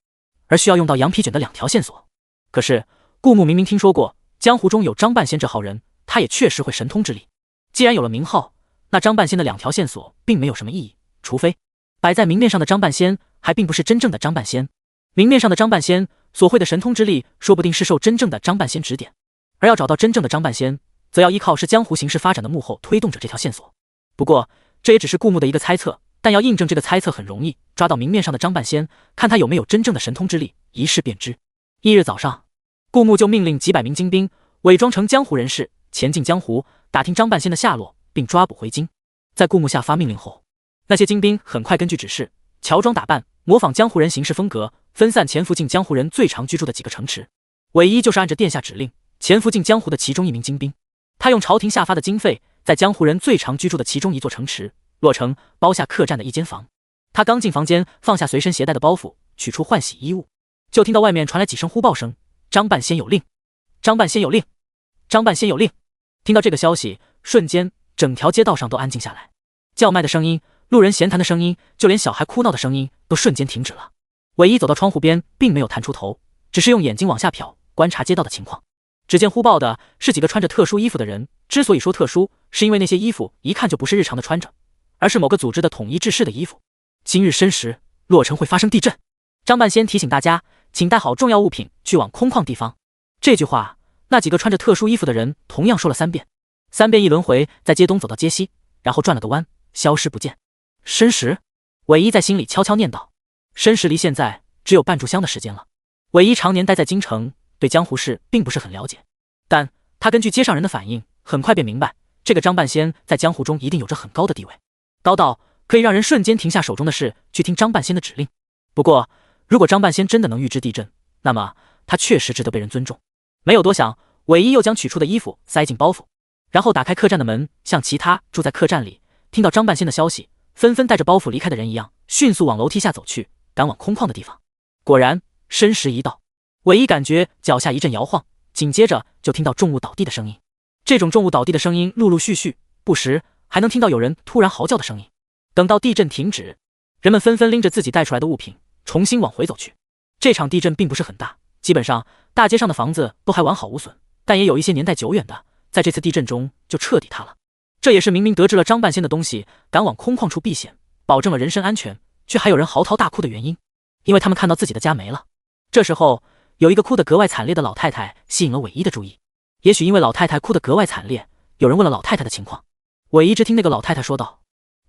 而需要用到杨皮卷的2条线索。可是顾木明明听说过江湖中有张半仙这号人，他也确实会神通之力。既然有了名号，那张半仙的2条线索并没有什么意义，除非摆在明面上的张半仙还并不是真正的张半仙。明面上的张半仙所会的神通之力，说不定是受真正的张半仙指点。而要找到真正的张半仙，则要依靠是江湖形势发展的幕后推动者这条线索。不过这也只是顾木的一个猜测，但要印证这个猜测很容易，抓到明面上的张半仙，看他有没有真正的神通之力，一试便知。翌日早上，顾木就命令几百名精兵伪装成江湖人士，前进江湖，打听张半仙的下落，并抓捕回京。在顾木下发命令后，那些精兵很快根据指示乔装打扮，模仿江湖人行事风格，分散潜伏进江湖人最常居住的几个城池。韦一就是按着殿下指令潜伏进江湖的其中一名精兵，他用朝廷下发的经费，在江湖人最常居住的其中一座城池洛城包下客栈的一间房。他刚进房间，放下随身携带的包袱，取出换洗衣物，就听到外面传来几声呼报声：张半仙有令，张半仙有令，张半仙有令。听到这个消息，瞬间整条街道上都安静下来，叫卖的声音，路人闲谈的声音，就连小孩哭闹的声音都瞬间停止了。韦一走到窗户边，并没有探出头，只是用眼睛往下瞟，观察街道的情况。只见呼报的是几个穿着特殊衣服的人，之所以说特殊，是因为那些衣服一看就不是日常的穿着，而是某个组织的统一制式的衣服。今日申时，洛城会发生地震，张半仙提醒大家，请带好重要物品去往空旷地方。这句话，那几个穿着特殊衣服的人同样说了3遍，3遍一轮回，在街东走到街西，然后转了个弯，消失不见。申时，韦一在心里悄悄念道。申时离现在只有半炷香的时间了。韦一常年待在京城，对江湖事并不是很了解，但他根据街上人的反应，很快便明白，这个张半仙在江湖中一定有着很高的地位，高到可以让人瞬间停下手中的事，去听张半仙的指令。不过，如果张半仙真的能预知地震，那么他确实值得被人尊重。没有多想，韦一又将取出的衣服塞进包袱，然后打开客栈的门，像其他住在客栈里听到张半仙的消息，纷纷带着包袱离开的人一样，迅速往楼梯下走去，赶往空旷的地方。果然，申时一到，韦一感觉脚下一阵摇晃，紧接着就听到重物倒地的声音。这种重物倒地的声音陆陆续续，不时还能听到有人突然嚎叫的声音。等到地震停止，人们纷纷拎着自己带出来的物品，重新往回走去。这场地震并不是很大，基本上大街上的房子都还完好无损，但也有一些年代久远的，在这次地震中就彻底塌了。这也是明明得知了张半仙的东西，赶往空旷处避险，保证了人身安全，却还有人嚎啕大哭的原因，因为他们看到自己的家没了。这时候，有一个哭得格外惨烈的老太太吸引了韦一的注意。也许因为老太太哭得格外惨烈，有人问了老太太的情况。韦一只听那个老太太说道：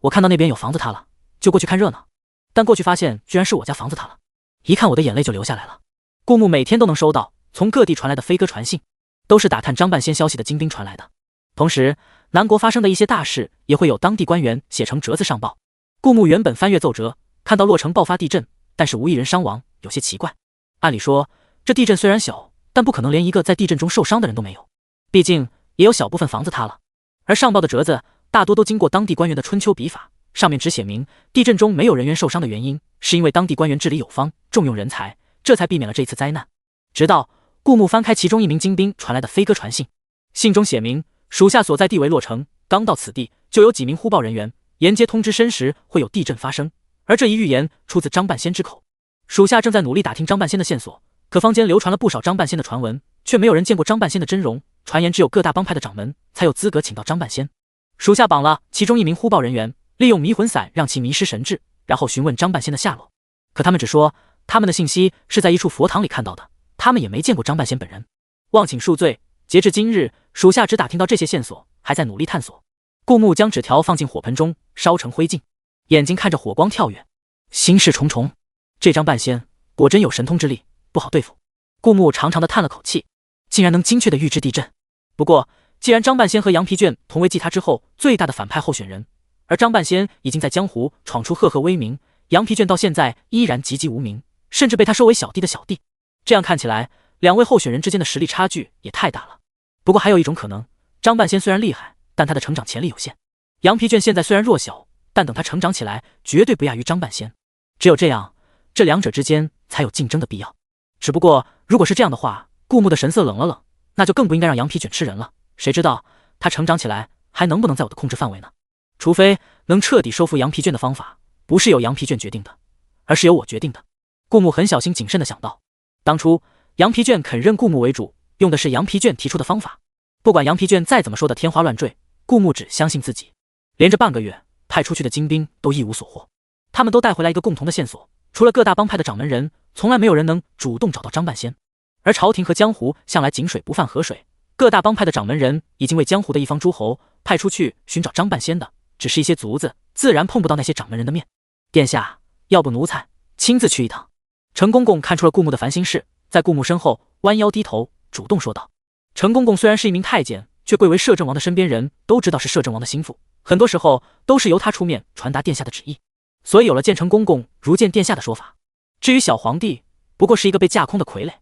我看到那边有房子塌了，就过去看热闹，但过去发现居然是我家房子塌了，一看我的眼泪就流下来了。顾木每天都能收到从各地传来的飞鸽传信，都是打探张半仙消息的精兵传来的。同时，南国发生的一些大事也会有当地官员写成折子上报。顾木原本翻阅奏折，看到洛城爆发地震，但是无一人伤亡，有些奇怪。按理说，这地震虽然小，但不可能连一个在地震中受伤的人都没有，毕竟也有小部分房子塌了。而上报的折子大多都经过当地官员的春秋笔法，上面只写明地震中没有人员受伤的原因，是因为当地官员治理有方，重用人才，这才避免了这次灾难。直到顾木翻开其中一名精兵传来的飞鸽传信，信中写明属下所在地为洛城，刚到此地就有几名呼报人员沿街通知申时会有地震发生，而这一预言出自张半仙之口。属下正在努力打听张半仙的线索，可坊间流传了不少张半仙的传闻，却没有人见过张半仙的真容，传言只有各大帮派的掌门才有资格请到张半仙。属下绑了其中一名呼报人员，利用迷魂散让其迷失神智，然后询问张半仙的下落。可他们只说他们的信息是在一处佛堂里看到的，他们也没见过张半仙本人。望请恕罪，截至今日，属下只打听到这些线索，还在努力探索。顾木将纸条放进火盆中，烧成灰烬，眼睛看着火光跳跃，心事重重。这张半仙果真有神通之力，不好对付。顾木长长的叹了口气，竟然能精确的预知地震。不过既然张半仙和杨皮卷同为继他之后最大的反派候选人，而张半仙已经在江湖闯出赫赫威名，羊皮卷到现在依然籍籍无名，甚至被他收为小弟的小弟。这样看起来，两位候选人之间的实力差距也太大了。不过还有一种可能，张半仙虽然厉害，但他的成长潜力有限。羊皮卷现在虽然弱小，但等他成长起来，绝对不亚于张半仙。只有这样，这两者之间才有竞争的必要。只不过，如果是这样的话，顾木的神色冷了冷，那就更不应该让羊皮卷吃人了。谁知道他成长起来还能不能在我的控制范围呢？除非能彻底收服羊皮卷的方法，不是由羊皮卷决定的，而是由我决定的。顾木很小心谨慎地想到，当初羊皮卷肯认顾木为主，用的是羊皮卷提出的方法。不管羊皮卷再怎么说的天花乱坠，顾木只相信自己。连着半个月，派出去的精兵都一无所获。他们都带回来一个共同的线索，除了各大帮派的掌门人，从来没有人能主动找到张半仙。而朝廷和江湖向来井水不犯河水，各大帮派的掌门人已经为江湖的一方诸侯派出去寻找张半仙的，只是一些卒子，自然碰不到那些掌门人的面。殿下，要不奴才亲自去一趟。陈公公看出了顾木的烦心事，在顾木身后弯腰低头，主动说道。陈公公虽然是一名太监，却贵为摄政王的身边人都知道是摄政王的心腹，很多时候都是由他出面传达殿下的旨意，所以有了见陈公公如见殿下的说法。至于小皇帝，不过是一个被架空的傀儡。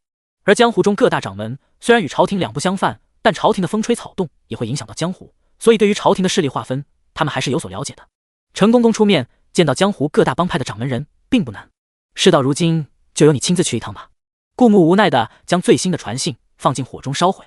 而江湖中各大掌门虽然与朝廷两不相犯，但朝廷的风吹草动也会影响到江湖，所以对于朝廷的势力划分，他们还是有所了解的。陈公公出面见到江湖各大帮派的掌门人并不难，事到如今就由你亲自去一趟吧。顾木无奈地将最新的传信放进火中烧毁。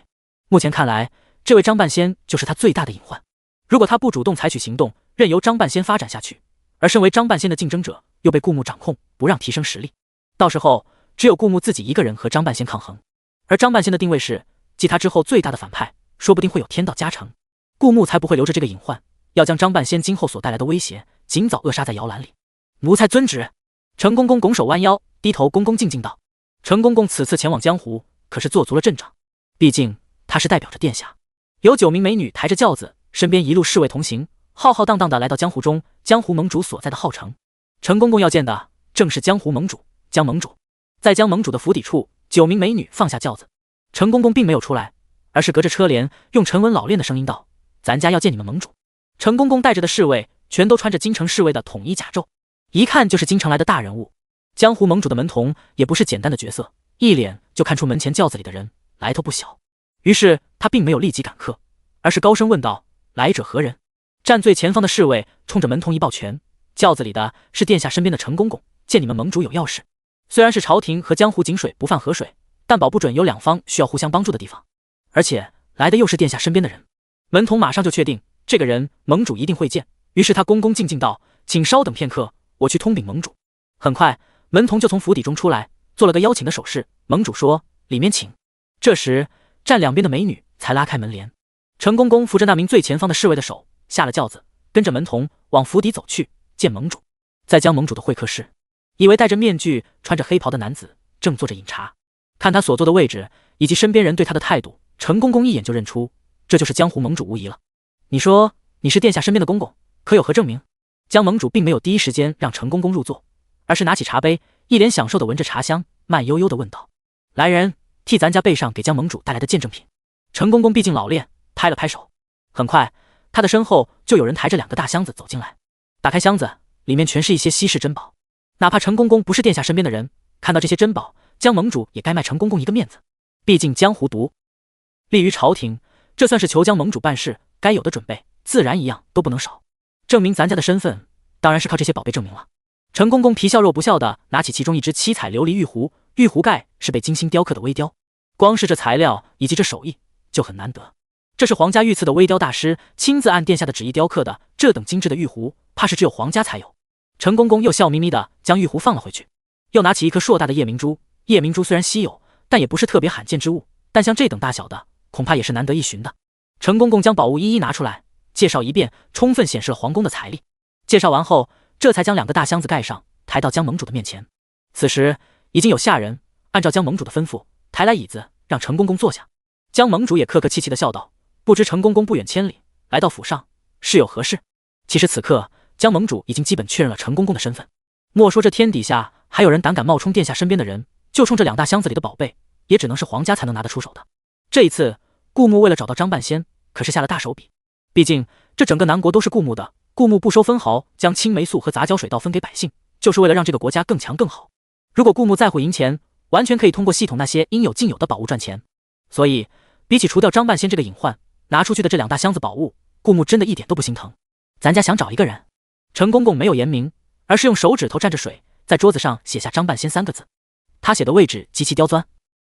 目前看来，这位张半仙就是他最大的隐患。如果他不主动采取行动，任由张半仙发展下去，而身为张半仙的竞争者又被顾木掌控，不让提升实力，到时候只有顾木自己一个人和张半仙抗衡。而张半仙的定位是继他之后最大的反派，说不定会有天道加成。顾木才不会留着这个隐患，要将张半仙今后所带来的威胁尽早扼杀在摇篮里。奴才遵旨。陈公公拱手弯腰，低头恭恭敬敬道。陈公公此次前往江湖，可是做足了阵仗，毕竟他是代表着殿下。有9名美女抬着轿子，身边一路侍卫同行，浩浩荡荡地来到江湖中江湖盟主所在的浩城。陈公公要见的正是江湖盟主江盟主。在江盟主的府邸处，9名美女放下轿子，陈公公并没有出来，而是隔着车帘用沉稳老练的声音道：咱家要见你们盟主。陈公公带着的侍卫全都穿着京城侍卫的统一甲胄，一看就是京城来的大人物。江湖盟主的门童也不是简单的角色，一脸就看出门前轿子里的人来头不小。于是他并没有立即赶客，而是高声问道：来者何人？站最前方的侍卫冲着门童一抱拳：轿子里的是殿下身边的陈公公，见你们盟主有要事。虽然是朝廷和江湖井水不犯河水，但保不准有两方需要互相帮助的地方，而且来的又是殿下身边的人。门童马上就确定这个人盟主一定会见，于是他恭恭敬敬道：请稍等片刻，我去通禀盟主。很快门童就从府邸中出来，做了个邀请的手势。盟主说：里面请。这时站两边的美女才拉开门帘。陈公公扶着那名最前方的侍卫的手，下了轿子，跟着门童往府邸走去。见盟主。在江盟主的会客室，一位戴着面具穿着黑袍的男子正坐着饮茶。看他所坐的位置以及身边人对他的态度，陈公公一眼就认出这就是江湖盟主无疑了。你说你是殿下身边的公公，可有何证明？江盟主并没有第一时间让陈公公入座，而是拿起茶杯，一脸享受地闻着茶香，慢悠悠地问道：来人，替咱家备上给江盟主带来的见证品。陈公公毕竟老练，拍了拍手。很快他的身后就有人抬着2个大箱子走进来。打开箱子，里面全是一些稀世珍宝。哪怕陈公公不是殿下身边的人，看到这些珍宝，江盟主也该卖陈公公一个面子。毕竟江湖独立于朝廷，这算是求江盟主办事该有的准备，自然一样都不能少。证明咱家的身份，当然是靠这些宝贝证明了。陈公公皮笑肉不笑的拿起其中一只7彩琉璃玉壶，玉壶盖是被精心雕刻的微雕，光是这材料以及这手艺就很难得。这是皇家御赐的微雕大师亲自按殿下的旨意雕刻的，这等精致的玉壶，怕是只有皇家才有。陈公公又笑眯眯的将玉壶放了回去，又拿起一颗硕大的夜明珠。夜明珠虽然稀有，但也不是特别罕见之物，但像这等大小的，恐怕也是难得一寻的。陈公公将宝物一一拿出来，介绍一遍，充分显示了皇宫的财力。介绍完后，这才将2个大箱子盖上，抬到江盟主的面前。此时已经有下人按照江盟主的吩咐抬来椅子，让陈公公坐下。江盟主也客客气气的笑道：不知陈公公不远千里来到府上，是有何事？其实此刻江盟主已经基本确认了陈公公的身份。莫说这天底下还有人胆敢冒充殿下身边的人，就冲这2大箱子里的宝贝，也只能是皇家才能拿得出手的。这一次顾木为了找到张半仙，可是下了大手笔。毕竟这整个南国都是顾木的，顾木不收分毫，将青霉素和杂交水稻分给百姓，就就是为了让这个国家更强更好。如果顾木在乎赢钱，完全可以通过系统那些应有尽有的宝物赚钱。所以，比起除掉张半仙这个隐患，拿出去的这2大箱子宝物，顾木真的一点都不心疼。咱家想找一个人。陈公公没有言明，而是用手指头蘸着水，在桌子上写下张半仙3个字。他写的位置极其刁钻，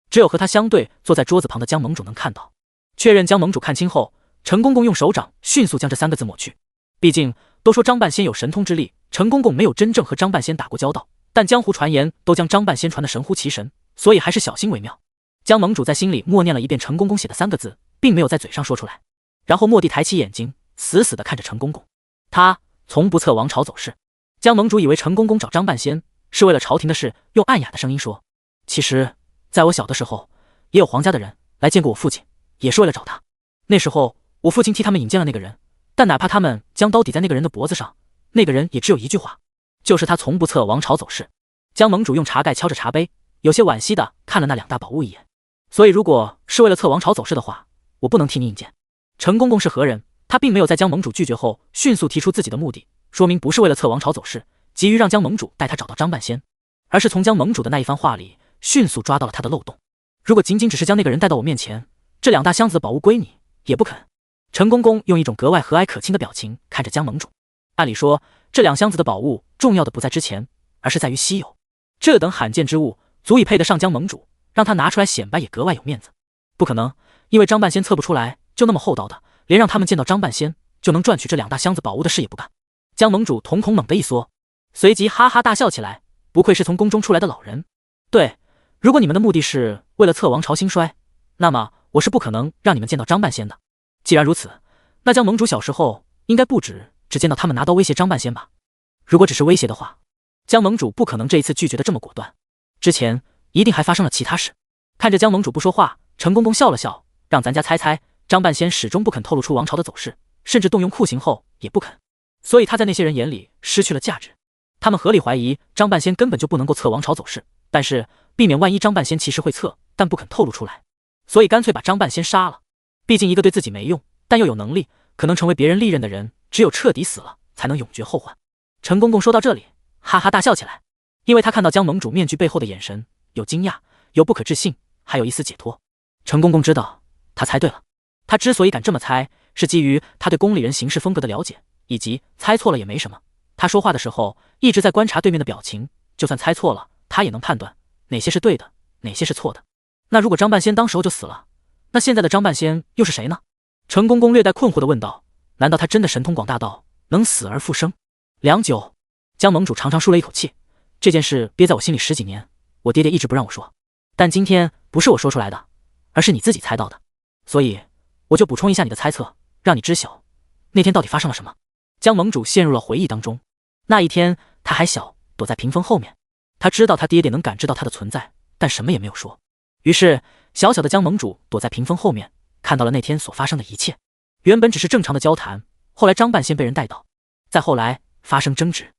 只有和他相对坐在桌子旁的江盟主能看到。确认江盟主看清后，陈公公用手掌迅速将这3个字抹去。毕竟都说张半仙有神通之力，陈公公没有真正和张半仙打过交道，但江湖传言都将张半仙传得神乎其神，所以还是小心为妙。江盟主在心里默念了一遍陈公公写的3个字，并没有在嘴上说出来，然后蓦地抬起眼睛，死死地看着陈公公。他从不测王朝走势。江盟主以为陈公公找张半仙是为了朝廷的事，用暗哑的声音说：“其实，在我小的时候，也有皇家的人来见过我父亲，也是为了找他。那时候，我父亲替他们引荐了那个人，但哪怕他们将刀抵在那个人的脖子上，那个人也只有一句话，就是他从不测王朝走势。”江盟主用茶盖敲着茶杯，有些惋惜的看了那2大宝物一眼。所以，如果是为了测王朝走势的话，我不能替你引荐。陈公公是何人？他并没有在江盟主拒绝后迅速提出自己的目的，说明不是为了测王朝走势，急于让江盟主带他找到张半仙，而是从江盟主的那一番话里迅速抓到了他的漏洞。如果仅仅只是将那个人带到我面前，这2大箱子的宝物归你，也不肯。陈公公用一种格外和蔼可亲的表情看着江盟主。按理说，这2箱子的宝物重要的不在之前，而是在于稀有。这等罕见之物足以配得上江盟主，让他拿出来显摆也格外有面子。不可能，因为张半仙测不出来，就那么厚道的，连让他们见到张半仙就能赚取这2大箱子宝物的事也不干。江盟主瞳孔猛地一缩，随即哈哈大笑起来，不愧是从宫中出来的老人。对，如果你们的目的是为了测王朝兴衰，那么我是不可能让你们见到张半仙的。既然如此，那江盟主小时候应该不止只见到他们拿刀威胁张半仙吧？如果只是威胁的话，江盟主不可能这一次拒绝的这么果断，之前一定还发生了其他事。看着江盟主不说话，陈公公笑了笑，让咱家猜猜，张半仙始终不肯透露出王朝的走势，甚至动用酷刑后也不肯，所以他在那些人眼里失去了价值。他们合理怀疑张半仙根本就不能够测王朝走势，但是避免万一张半仙其实会测，但不肯透露出来，所以干脆把张半仙杀了。毕竟一个对自己没用，但又有能力，可能成为别人利刃的人，只有彻底死了，才能永绝后患。陈公公说到这里，哈哈大笑起来，因为他看到江盟主面具背后的眼神，有惊讶，有不可置信，还有一丝解脱。陈公公知道，他猜对了。他之所以敢这么猜，是基于他对宫里人行事风格的了解，以及猜错了也没什么。他说话的时候一直在观察对面的表情，就算猜错了，他也能判断哪些是对的，哪些是错的。那如果张半仙当时候就死了，那现在的张半仙又是谁呢？陈公公略带困惑地问道：“难道他真的神通广大到能死而复生？”良久，江盟主长长舒了一口气。这件事憋在我心里10几年，我爹爹一直不让我说，但今天不是我说出来的，而是你自己猜到的，所以我就补充一下你的猜测，让你知晓那天到底发生了什么。江盟主陷入了回忆当中。那一天他还小，躲在屏风后面，他知道他爹爹能感知到他的存在，但什么也没有说。于是小小的江盟主躲在屏风后面，看到了那天所发生的一切。原本只是正常的交谈，后来张半仙被人带到，再后来发生争执，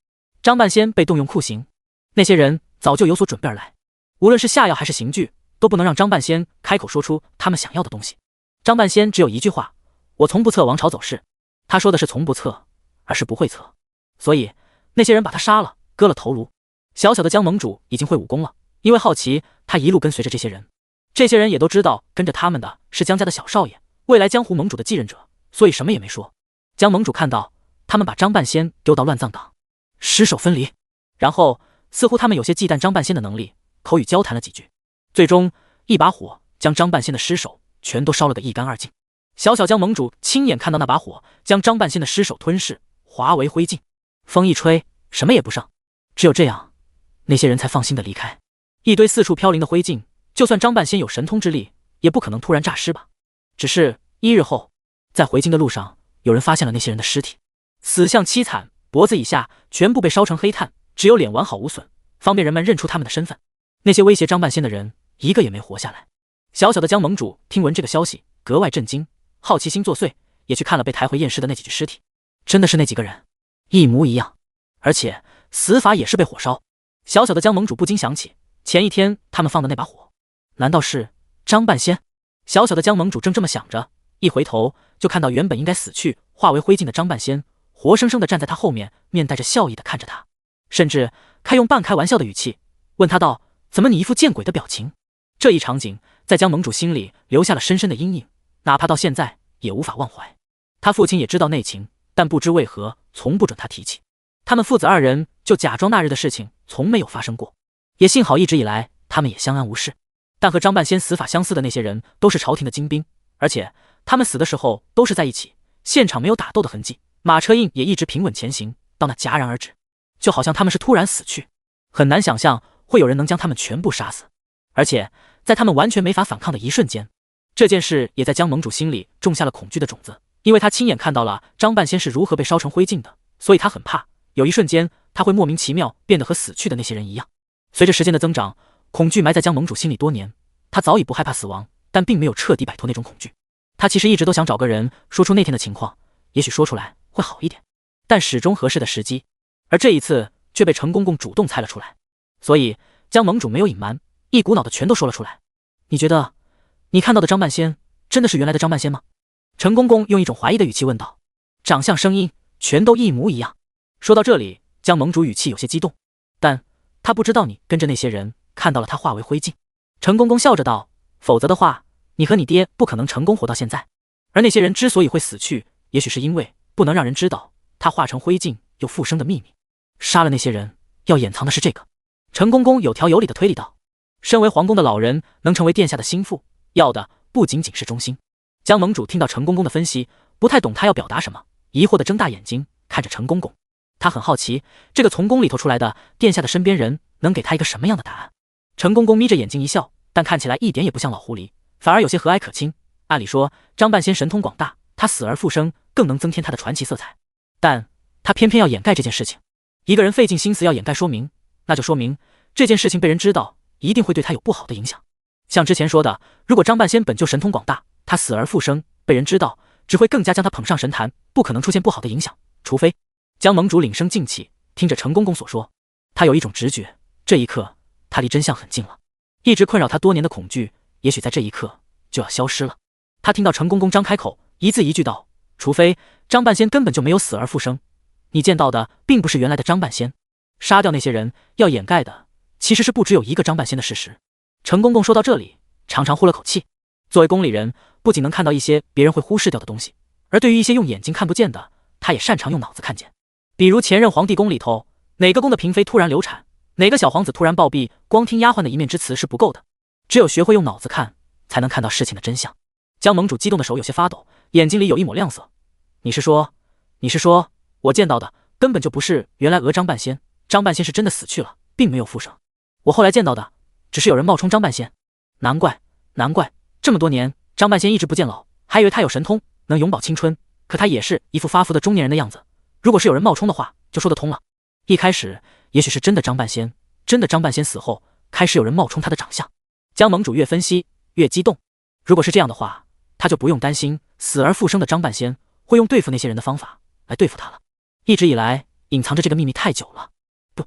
张半仙被动用酷刑。那些人早就有所准备而来，无论是下药还是刑具，都不能让张半仙开口说出他们想要的东西。张半仙只有一句话：我从不测王朝走势。他说的是从不测，而是不会测。所以那些人把他杀了，割了头颅。小小的江盟主已经会武功了，因为好奇，他一路跟随着这些人。这些人也都知道跟着他们的是江家的小少爷，未来江湖盟主的继任者，所以什么也没说。江盟主看到他们把张半仙丢到乱葬岗，尸首分离，然后似乎他们有些忌惮张半仙的能力，口语交谈了几句，最终一把火将张半仙的尸首全都烧了个一干二净。小小江盟主亲眼看到那把火将张半仙的尸首吞噬，化为灰烬。风一吹，什么也不剩，只有这样，那些人才放心的离开。一堆四处飘零的灰烬，就算张半仙有神通之力，也不可能突然诈尸吧。只是1日后，在回京的路上，有人发现了那些人的尸体，死相凄惨，脖子以下全部被烧成黑炭，只有脸完好无损，方便人们认出他们的身份。那些威胁张半仙的人，一个也没活下来。小小的江盟主听闻这个消息，格外震惊，好奇心作祟，也去看了被抬回验尸的那几具尸体。真的是那几个人，一模一样，而且死法也是被火烧。小小的江盟主不禁想起前一天他们放的那把火，难道是张半仙？小小的江盟主正这么想着，一回头就看到原本应该死去化为灰烬的张半仙，活生生的站在他后面，面带着笑意的看着他，甚至开用半开玩笑的语气问他道：“怎么你一副见鬼的表情？”这一场景在江盟主心里留下了深深的阴影，哪怕到现在也无法忘怀。他父亲也知道内情，但不知为何从不准他提起。他们父子二人就假装那日的事情从没有发生过，也幸好一直以来他们也相安无事。但和张半仙死法相似的那些人都是朝廷的精兵，而且他们死的时候都是在一起，现场没有打斗的痕迹，马车印也一直平稳前行，到那戛然而止，就好像他们是突然死去。很难想象会有人能将他们全部杀死，而且在他们完全没法反抗的一瞬间，这件事也在江盟主心里种下了恐惧的种子，因为他亲眼看到了张半仙是如何被烧成灰烬的，所以他很怕有一瞬间他会莫名其妙变得和死去的那些人一样。随着时间的增长，恐惧埋在江盟主心里多年，他早已不害怕死亡，但并没有彻底摆脱那种恐惧。他其实一直都想找个人说出那天的情况，也许说出来会好一点，但始终合适的时机，而这一次却被程公公主动猜了出来，所以江盟主没有隐瞒，一股脑的全都说了出来。你觉得你看到的张半仙真的是原来的张半仙吗？程公公用一种怀疑的语气问道。长相声音全都一模一样。说到这里，江盟主语气有些激动，但他不知道你跟着那些人看到了他化为灰烬。程公公笑着道，否则的话你和你爹不可能成功活到现在，而那些人之所以会死去，也许是因为不能让人知道他化成灰烬又复生的秘密。杀了那些人要掩藏的是这个。程公公有条有理的推理道，身为皇宫的老人能成为殿下的心腹，要的不仅仅是忠心。江盟主听到程公公的分析，不太懂他要表达什么，疑惑的睁大眼睛看着程公公。他很好奇，这个从宫里头出来的殿下的身边人能给他一个什么样的答案。程公公眯着眼睛一笑，但看起来一点也不像老狐狸，反而有些和蔼可亲。按理说张半仙神通广大，他死而复生更能增添他的传奇色彩，但他偏偏要掩盖这件事情。一个人费尽心思要掩盖说明，那就说明这件事情被人知道一定会对他有不好的影响。像之前说的，如果张半仙本就神通广大，他死而复生被人知道，只会更加将他捧上神坛，不可能出现不好的影响。除非江盟主领声静气，听着程公公所说，他有一种直觉，这一刻他离真相很近了，一直困扰他多年的恐惧也许在这一刻就要消失了。他听到程公公张开口，一字一句道，除非张半仙根本就没有死而复生，你见到的并不是原来的张半仙，杀掉那些人要掩盖的其实是不只有一个张半仙的事实。程公公说到这里长长呼了口气，作为宫里人，不仅能看到一些别人会忽视掉的东西，而对于一些用眼睛看不见的，他也擅长用脑子看见。比如前任皇帝宫里头，哪个宫的嫔妃突然流产，哪个小皇子突然暴毙，光听丫鬟的一面之词是不够的，只有学会用脑子看，才能看到事情的真相。江盟主激动的手有些发抖，眼睛里有一抹亮色。你是说我见到的根本就不是原来张半仙，张半仙是真的死去了，并没有复生。我后来见到的只是有人冒充张半仙。难怪这么多年张半仙一直不见老，还以为他有神通能永葆青春，可他也是一副发福的中年人的样子。如果是有人冒充的话，就说得通了。一开始也许是真的张半仙，真的张半仙死后开始有人冒充他的长相。江盟主越分析越激动，如果是这样的话，他就不用担心死而复生的张半仙会用对付那些人的方法来对付他了。一直以来隐藏着这个秘密太久了，不，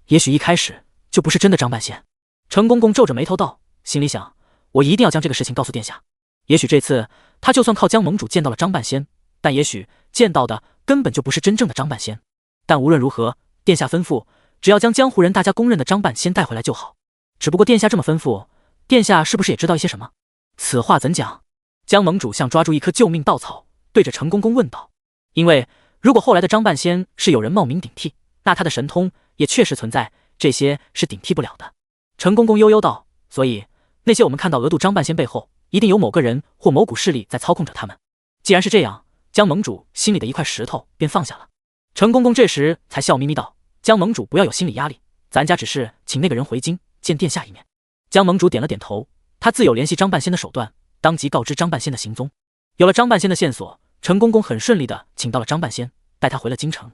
也许一开始就不是真的张半仙。程公公皱着眉头道，心里想，我一定要将这个事情告诉殿下。也许这次他就算靠江盟主见到了张半仙，但也许见到的根本就不是真正的张半仙。但无论如何，殿下吩咐，只要将江湖人大家公认的张半仙带回来就好。只不过殿下这么吩咐，殿下是不是也知道一些什么？此话怎讲？江盟主像抓住一棵救命稻草，对着程公公问道。因为如果后来的张半仙是有人冒名顶替，那他的神通也确实存在，这些是顶替不了的。程公公悠悠道，所以那些我们看到额度张半仙背后，一定有某个人或某股势力在操控着他们。既然是这样，江盟主心里的一块石头便放下了。程公公这时才笑眯眯道，江盟主不要有心理压力，咱家只是请那个人回京见殿下一面。江盟主点了点头，他自有联系张半仙的手段，当即告知张半仙的行踪。有了张半仙的线索，程公公很顺利地请到了张半仙，带他回了京城。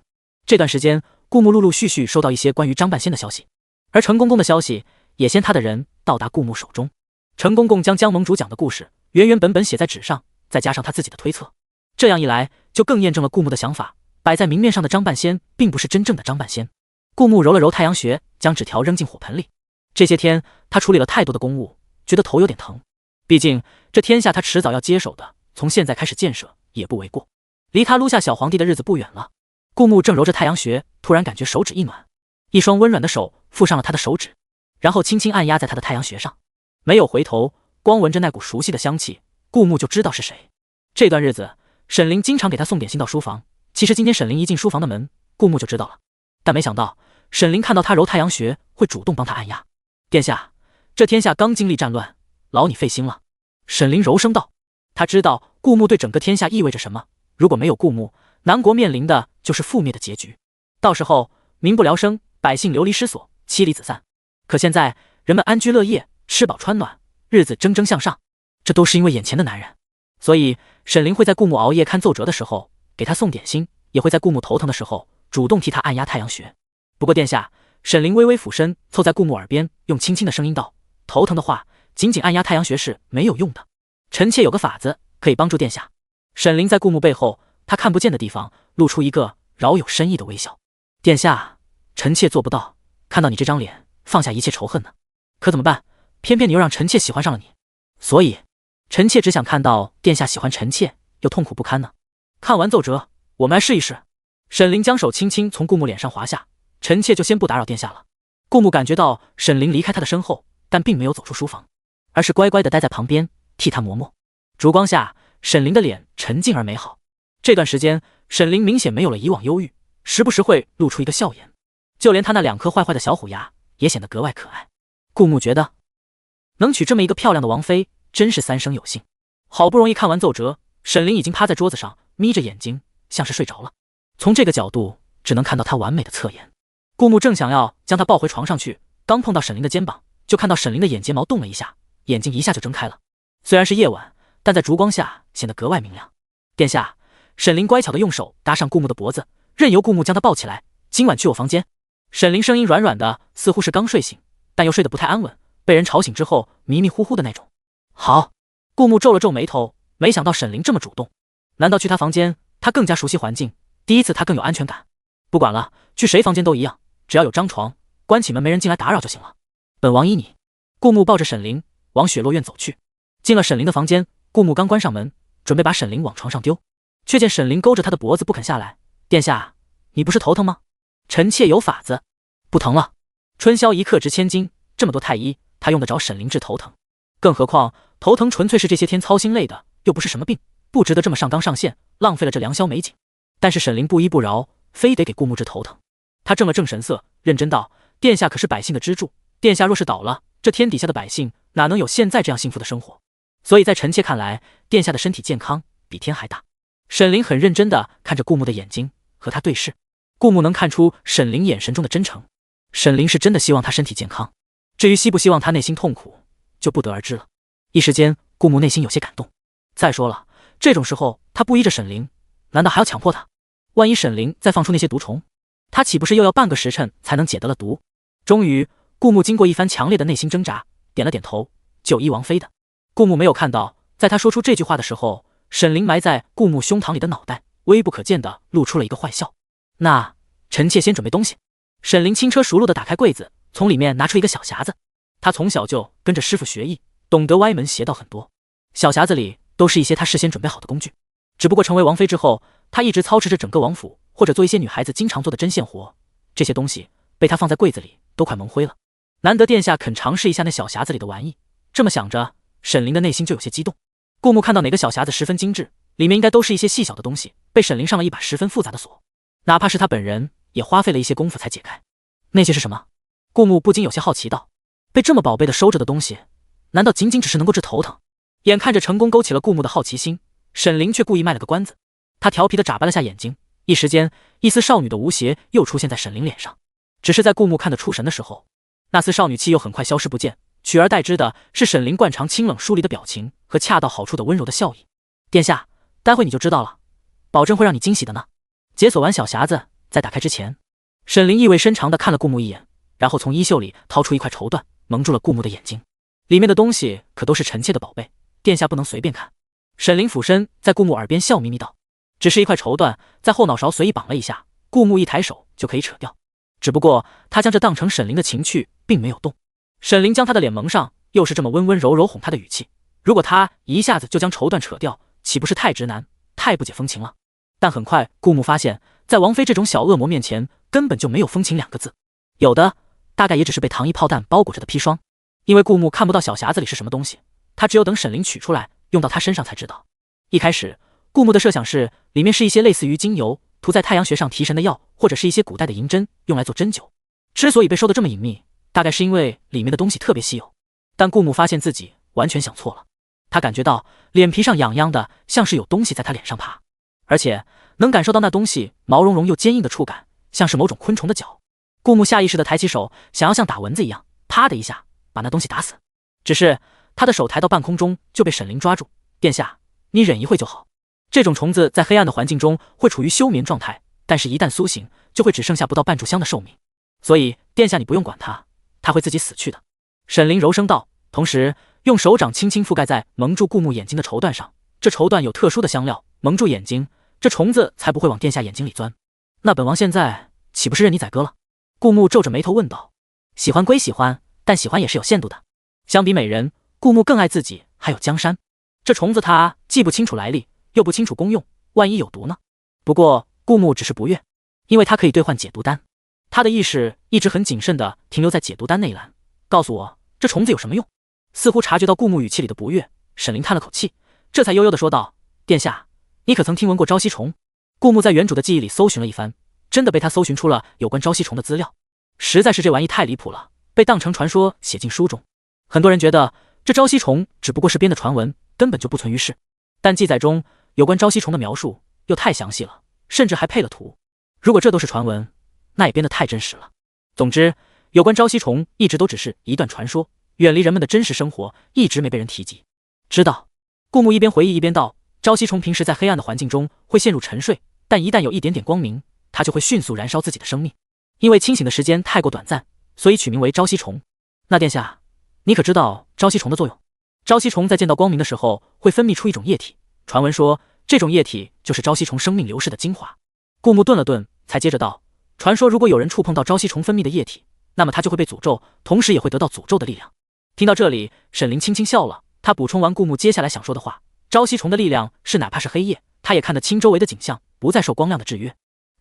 这段时间，顾木陆陆续续收到一些关于张半仙的消息，而程公公的消息也先他的人到达顾木手中。程公公将江盟主讲的故事原原本本写在纸上，再加上他自己的推测，这样一来就更验证了顾木的想法，摆在明面上的张半仙并不是真正的张半仙。顾木揉了揉太阳穴，将纸条扔进火盆里。这些天他处理了太多的公务，觉得头有点疼，毕竟这天下他迟早要接手的，从现在开始建设也不为过。离他撸下小皇帝的日子不远了。顾木正揉着太阳穴，突然感觉手指一暖，一双温软的手附上了他的手指，然后轻轻按压在他的太阳穴上。没有回头，光闻着那股熟悉的香气，顾木就知道是谁。这段日子，沈凌经常给他送点心到书房。其实今天沈凌一进书房的门，顾木就知道了，但没想到沈凌看到他揉太阳穴，会主动帮他按压。殿下，这天下刚经历战乱，劳你费心了。沈凌柔声道。他知道顾木对整个天下意味着什么，如果没有顾木，南国面临的就是覆灭的结局。到时候民不聊生，百姓流离失所，妻离子散。可现在人们安居乐业，吃饱穿暖，日子蒸蒸向上，这都是因为眼前的男人。所以沈凌会在顾木熬夜看奏折的时候给他送点心，也会在顾木头疼的时候主动替他按压太阳穴。不过殿下，沈凌微微俯身凑在顾木耳边，用轻轻的声音道，头疼的话仅仅按压太阳穴是没有用的，臣妾有个法子可以帮助殿下。沈凌在顾木背后他看不见的地方露出一个饶有深意的微笑。殿下，臣妾做不到，看到你这张脸放下一切仇恨呢，可怎么办？偏偏你又让臣妾喜欢上了你，所以臣妾只想看到殿下喜欢臣妾又痛苦不堪呢。看完奏折，我们来试一试。沈凌将手轻轻从顾木脸上滑下，臣妾就先不打扰殿下了。顾木感觉到沈凌离开他的身后，但并没有走出书房，而是乖乖地待在旁边替他磨墨。烛光下，沈凌的脸沉静而美好。这段时间，沈凌明显没有了以往忧郁，时不时会露出一个笑颜，就连他那2颗坏坏的小虎牙也显得格外可爱。顾木觉得能娶这么一个漂亮的王妃，真是三生有幸。好不容易看完奏折，沈凌已经趴在桌子上，眯着眼睛，像是睡着了。从这个角度，只能看到他完美的侧颜。顾木正想要将他抱回床上去，刚碰到沈凌的肩膀，就看到沈凌的眼睫毛动了一下，眼睛一下就睁开了。虽然是夜晚，但在烛光下显得格外明亮。殿下，沈凌乖巧地用手搭上顾木的脖子，任由顾木将他抱起来。今晚去我房间。沈凌声音软软的，似乎是刚睡醒，但又睡得不太安稳，被人吵醒之后迷迷糊糊的那种。好。顾木皱了皱眉头，没想到沈凌这么主动。难道去他房间，他更加熟悉环境，第一次他更有安全感。不管了，去谁房间都一样，只要有张床，关起门没人进来打扰就行了。本王依你。顾木抱着沈凌往雪落院走去。进了沈凌的房间，顾木刚关上门，准备把沈凌往床上丢，却见沈凌勾着他的脖子不肯下来。殿下，你不是头疼吗？臣妾有法子。不疼了。春宵一刻值千金，这么多太医，他用得着沈凌治头疼？更何况头疼纯粹是这些天操心累的，又不是什么病，不值得这么上纲上线，浪费了这良宵美景。但是沈凌不依不饶，非得给顾木治头疼。他正了正神色，认真道：殿下可是百姓的支柱，殿下若是倒了，这天底下的百姓哪能有现在这样幸福的生活？所以在臣妾看来，殿下的身体健康比天还大。沈凌很认真地看着顾木的眼睛，和他对视。顾木能看出沈凌眼神中的真诚，沈凌是真的希望他身体健康，至于希不希望他内心痛苦，就不得而知了。一时间，顾木内心有些感动。再说了，这种时候他不依着沈凌，难道还要强迫他？万一沈凌再放出那些毒虫，他岂不是又要半个时辰才能解得了毒？终于，顾木经过一番强烈的内心挣扎，点了点头，就依王妃的。顾木没有看到，在他说出这句话的时候，沈凌埋在顾木胸膛里的脑袋微不可见的露出了一个坏笑。那臣妾先准备东西。沈凌轻车熟路的打开柜子，从里面拿出一个小匣子。他从小就跟着师傅学艺，懂得歪门邪道很多。小匣子里都是一些他事先准备好的工具。只不过成为王妃之后，他一直操持着整个王府，或者做一些女孩子经常做的针线活，这些东西被他放在柜子里都快蒙灰了。难得殿下肯尝试一下那小匣子里的玩意，这么想着，沈凌的内心就有些激动。顾木看到哪个小匣子十分精致，里面应该都是一些细小的东西，被沈凌上了一把十分复杂的锁，哪怕是他本人也花费了一些功夫才解开。那些是什么？顾木不禁有些好奇道。被这么宝贝的收着的东西，难道仅仅只是能够治头疼？眼看着成功勾起了顾木的好奇心，沈凌却故意卖了个关子。他调皮的眨巴了下眼睛，一时间一丝少女的无邪又出现在沈凌脸上。只是在顾木看得出神的时候，那丝少女气又很快消失不见，取而代之的是沈凌惯常清冷疏离的表情和恰到好处的温柔的笑意。殿下，待会你就知道了，保证会让你惊喜的呢。解锁完小匣子，在打开之前，沈凌意味深长地看了顾木一眼，然后从衣袖里掏出一块绸缎，蒙住了顾木的眼睛。里面的东西可都是臣妾的宝贝，殿下不能随便看。沈凌俯身在顾木耳边笑眯眯道。只是一块绸缎，在后脑勺随意绑了一下，顾木一抬手就可以扯掉。只不过他将这当成沈凌的情趣，并没有动。沈凌将他的脸蒙上，又是这么温温柔柔哄他的语气，如果他一下子就将绸缎扯掉，岂不是太直男，太不解风情了？但很快顾木发现，在王妃这种小恶魔面前，根本就没有风情2个字。有的大概也只是被糖衣炮弹包裹着的砒霜。因为顾木看不到小匣子里是什么东西，他只有等沈凌取出来用到他身上才知道。一开始顾木的设想是里面是一些类似于精油涂在太阳穴上提神的药，或者是一些古代的银针用来做针灸。之所以被收得这么隐秘，大概是因为里面的东西特别稀有。但顾木发现自己完全想错了，他感觉到脸皮上痒痒的，像是有东西在他脸上爬，而且能感受到那东西毛茸茸又坚硬的触感，像是某种昆虫的脚。顾木下意识地抬起手，想要像打蚊子一样啪的一下把那东西打死，只是他的手抬到半空中就被沈凌抓住。殿下，你忍一会就好。这种虫子在黑暗的环境中会处于休眠状态，但是一旦苏醒就会只剩下不到半炷香的寿命，所以殿下你不用管它，它会自己死去的。沈凌柔声道，同时用手掌轻轻覆盖在蒙住顾木眼睛的绸缎上，这绸缎有特殊的香料，蒙住眼睛，这虫子才不会往殿下眼睛里钻。那本王现在岂不是任你宰割了？顾木皱着眉头问道。喜欢归喜欢，但喜欢也是有限度的。相比美人，顾木更爱自己还有江山。这虫子他既不清楚来历，又不清楚功用，万一有毒呢？不过顾木只是不悦，因为他可以兑换解毒丹。他的意识一直很谨慎地停留在解毒丹那一栏。告诉我，这虫子有什么用？似乎察觉到顾木语气里的不悦，沈凌叹了口气，这才悠悠地说道：殿下，你可曾听闻过朝夕虫？顾木在原主的记忆里搜寻了一番，真的被他搜寻出了有关朝夕虫的资料。实在是这玩意太离谱了，被当成传说写进书中。很多人觉得这朝夕虫只不过是编的传闻，根本就不存于世。但记载中有关朝夕虫的描述又太详细了，甚至还配了图。如果这都是传闻，那也编得太真实了。总之，有关朝夕虫一直都只是一段传说，远离人们的真实生活，一直没被人提及。知道。顾木一边回忆一边道，朝夕虫平时在黑暗的环境中会陷入沉睡，但一旦有一点点光明，它就会迅速燃烧自己的生命。因为清醒的时间太过短暂，所以取名为朝夕虫。那殿下，你可知道朝夕虫的作用？朝夕虫在见到光明的时候会分泌出一种液体，传闻说这种液体就是朝夕虫生命流逝的精华。顾木顿了顿，才接着道，传说如果有人触碰到朝夕虫分泌的液体，那么他就会被诅咒，同时也会得到诅咒的力量。听到这里，沈凌轻轻笑了，他补充完顾木接下来想说的话，朝夕虫的力量是哪怕是黑夜，他也看得清周围的景象，不再受光亮的制约。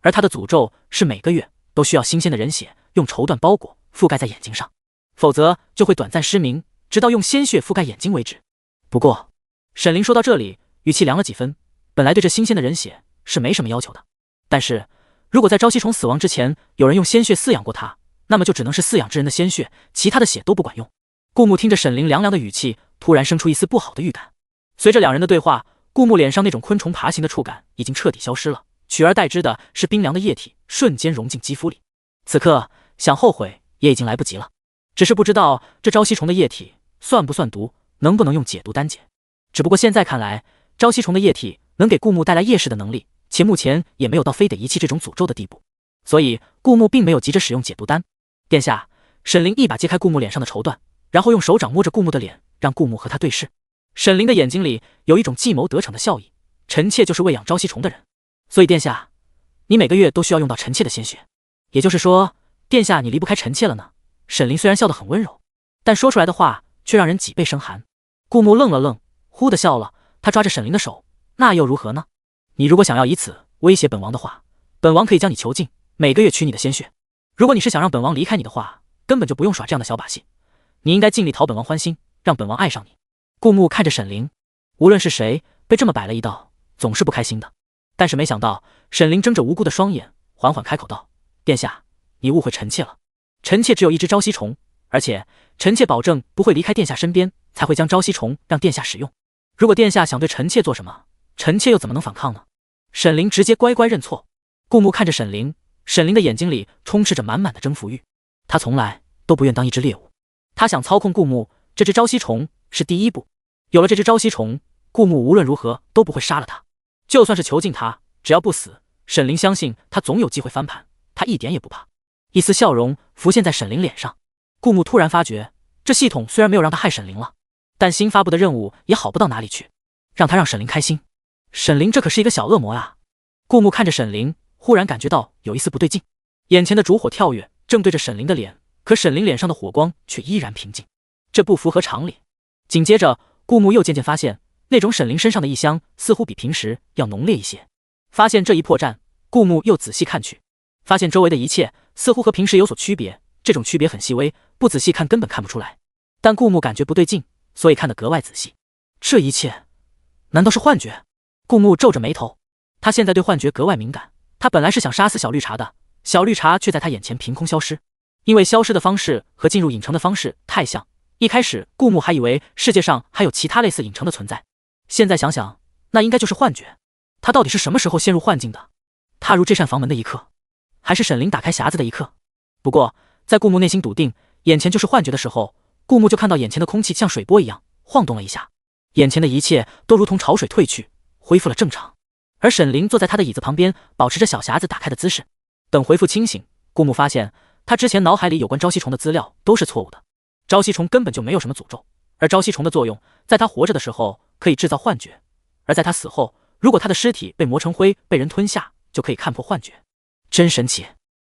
而他的诅咒是每个月都需要新鲜的人血用绸缎包裹覆盖在眼睛上，否则就会短暂失明，直到用鲜血覆盖眼睛为止。不过沈凌说到这里语气凉了几分，本来对这新鲜的人血是没什么要求的，但是如果在朝夕虫死亡之前有人用鲜血饲养过他，那么就只能是饲养之人的鲜血，其他的血都不管用。顾木听着沈凌凉凉的语气，突然生出一丝不好的预感。随着两人的对话，顾木脸上那种昆虫爬行的触感已经彻底消失了，取而代之的是冰凉的液体瞬间融进肌肤里。此刻想后悔也已经来不及了，只是不知道这朝夕虫的液体算不算毒，能不能用解毒丹解。只不过现在看来，朝夕虫的液体能给顾木带来夜视的能力，且目前也没有到非得遗弃这种诅咒的地步，所以顾木并没有急着使用解毒丹。殿下，沈凌一把揭开顾木脸上的绸缎，然后用手掌摸着顾木的脸，让顾木和他对视。沈凌的眼睛里有一种计谋得逞的笑意，臣妾就是喂养朝夕虫的人，所以殿下，你每个月都需要用到臣妾的鲜血。也就是说，殿下你离不开臣妾了呢？沈凌虽然笑得很温柔，但说出来的话却让人脊背生寒。顾木愣了愣，忽地笑了，他抓着沈凌的手，那又如何呢？你如果想要以此威胁本王的话，本王可以将你囚禁，每个月取你的鲜血。如果你是想让本王离开你的话，根本就不用耍这样的小把戏，你应该尽力讨本王欢心，让本王爱上你。顾木看着沈凌，无论是谁被这么摆了一道，总是不开心的。但是没想到沈凌睁着无辜的双眼，缓缓开口道，殿下，你误会臣妾了，臣妾只有一只朝夕虫，而且臣妾保证不会离开殿下身边，才会将朝夕虫让殿下使用。如果殿下想对臣妾做什么，臣妾又怎么能反抗呢？沈凌直接乖乖认错。顾木看着沈凌，沈凌的眼睛里充斥着满满的征服欲，他从来都不愿当一只猎物，他想操控顾木，这只朝夕虫是第一步。有了这只朝夕虫，顾木无论如何都不会杀了他，就算是囚禁他，只要不死，沈凌相信他总有机会翻盘，他一点也不怕。一丝笑容浮现在沈凌脸上。顾木突然发觉，这系统虽然没有让他害沈凌了，但新发布的任务也好不到哪里去，让他让沈凌开心。沈凌这可是一个小恶魔啊！顾木看着沈凌，忽然感觉到有一丝不对劲，眼前的烛火跳跃，正对着沈凌的脸，可沈凌脸上的火光却依然平静，这不符合常理。紧接着顾木又渐渐发现，那种沈凌身上的异香似乎比平时要浓烈一些。发现这一破绽，顾木又仔细看去，发现周围的一切似乎和平时有所区别，这种区别很细微，不仔细看根本看不出来。但顾木感觉不对劲，所以看得格外仔细。这一切难道是幻觉？顾木皱着眉头，他现在对幻觉格外敏感。他本来是想杀死小绿茶的，小绿茶却在他眼前凭空消失。因为消失的方式和进入影城的方式太像，一开始顾木还以为世界上还有其他类似影城的存在，现在想想，那应该就是幻觉。他到底是什么时候陷入幻境的？踏入这扇房门的一刻，还是沈凌打开匣子的一刻？不过在顾木内心笃定眼前就是幻觉的时候，顾木就看到眼前的空气像水波一样晃动了一下，眼前的一切都如同潮水退去，恢复了正常。而沈凌坐在他的椅子旁边，保持着小匣子打开的姿势。等恢复清醒，顾木发现他之前脑海里有关朝夕虫的资料都是错误的。朝夕虫根本就没有什么诅咒，而朝夕虫的作用在他活着的时候可以制造幻觉，而在他死后，如果他的尸体被磨成灰被人吞下，就可以看破幻觉。真神奇！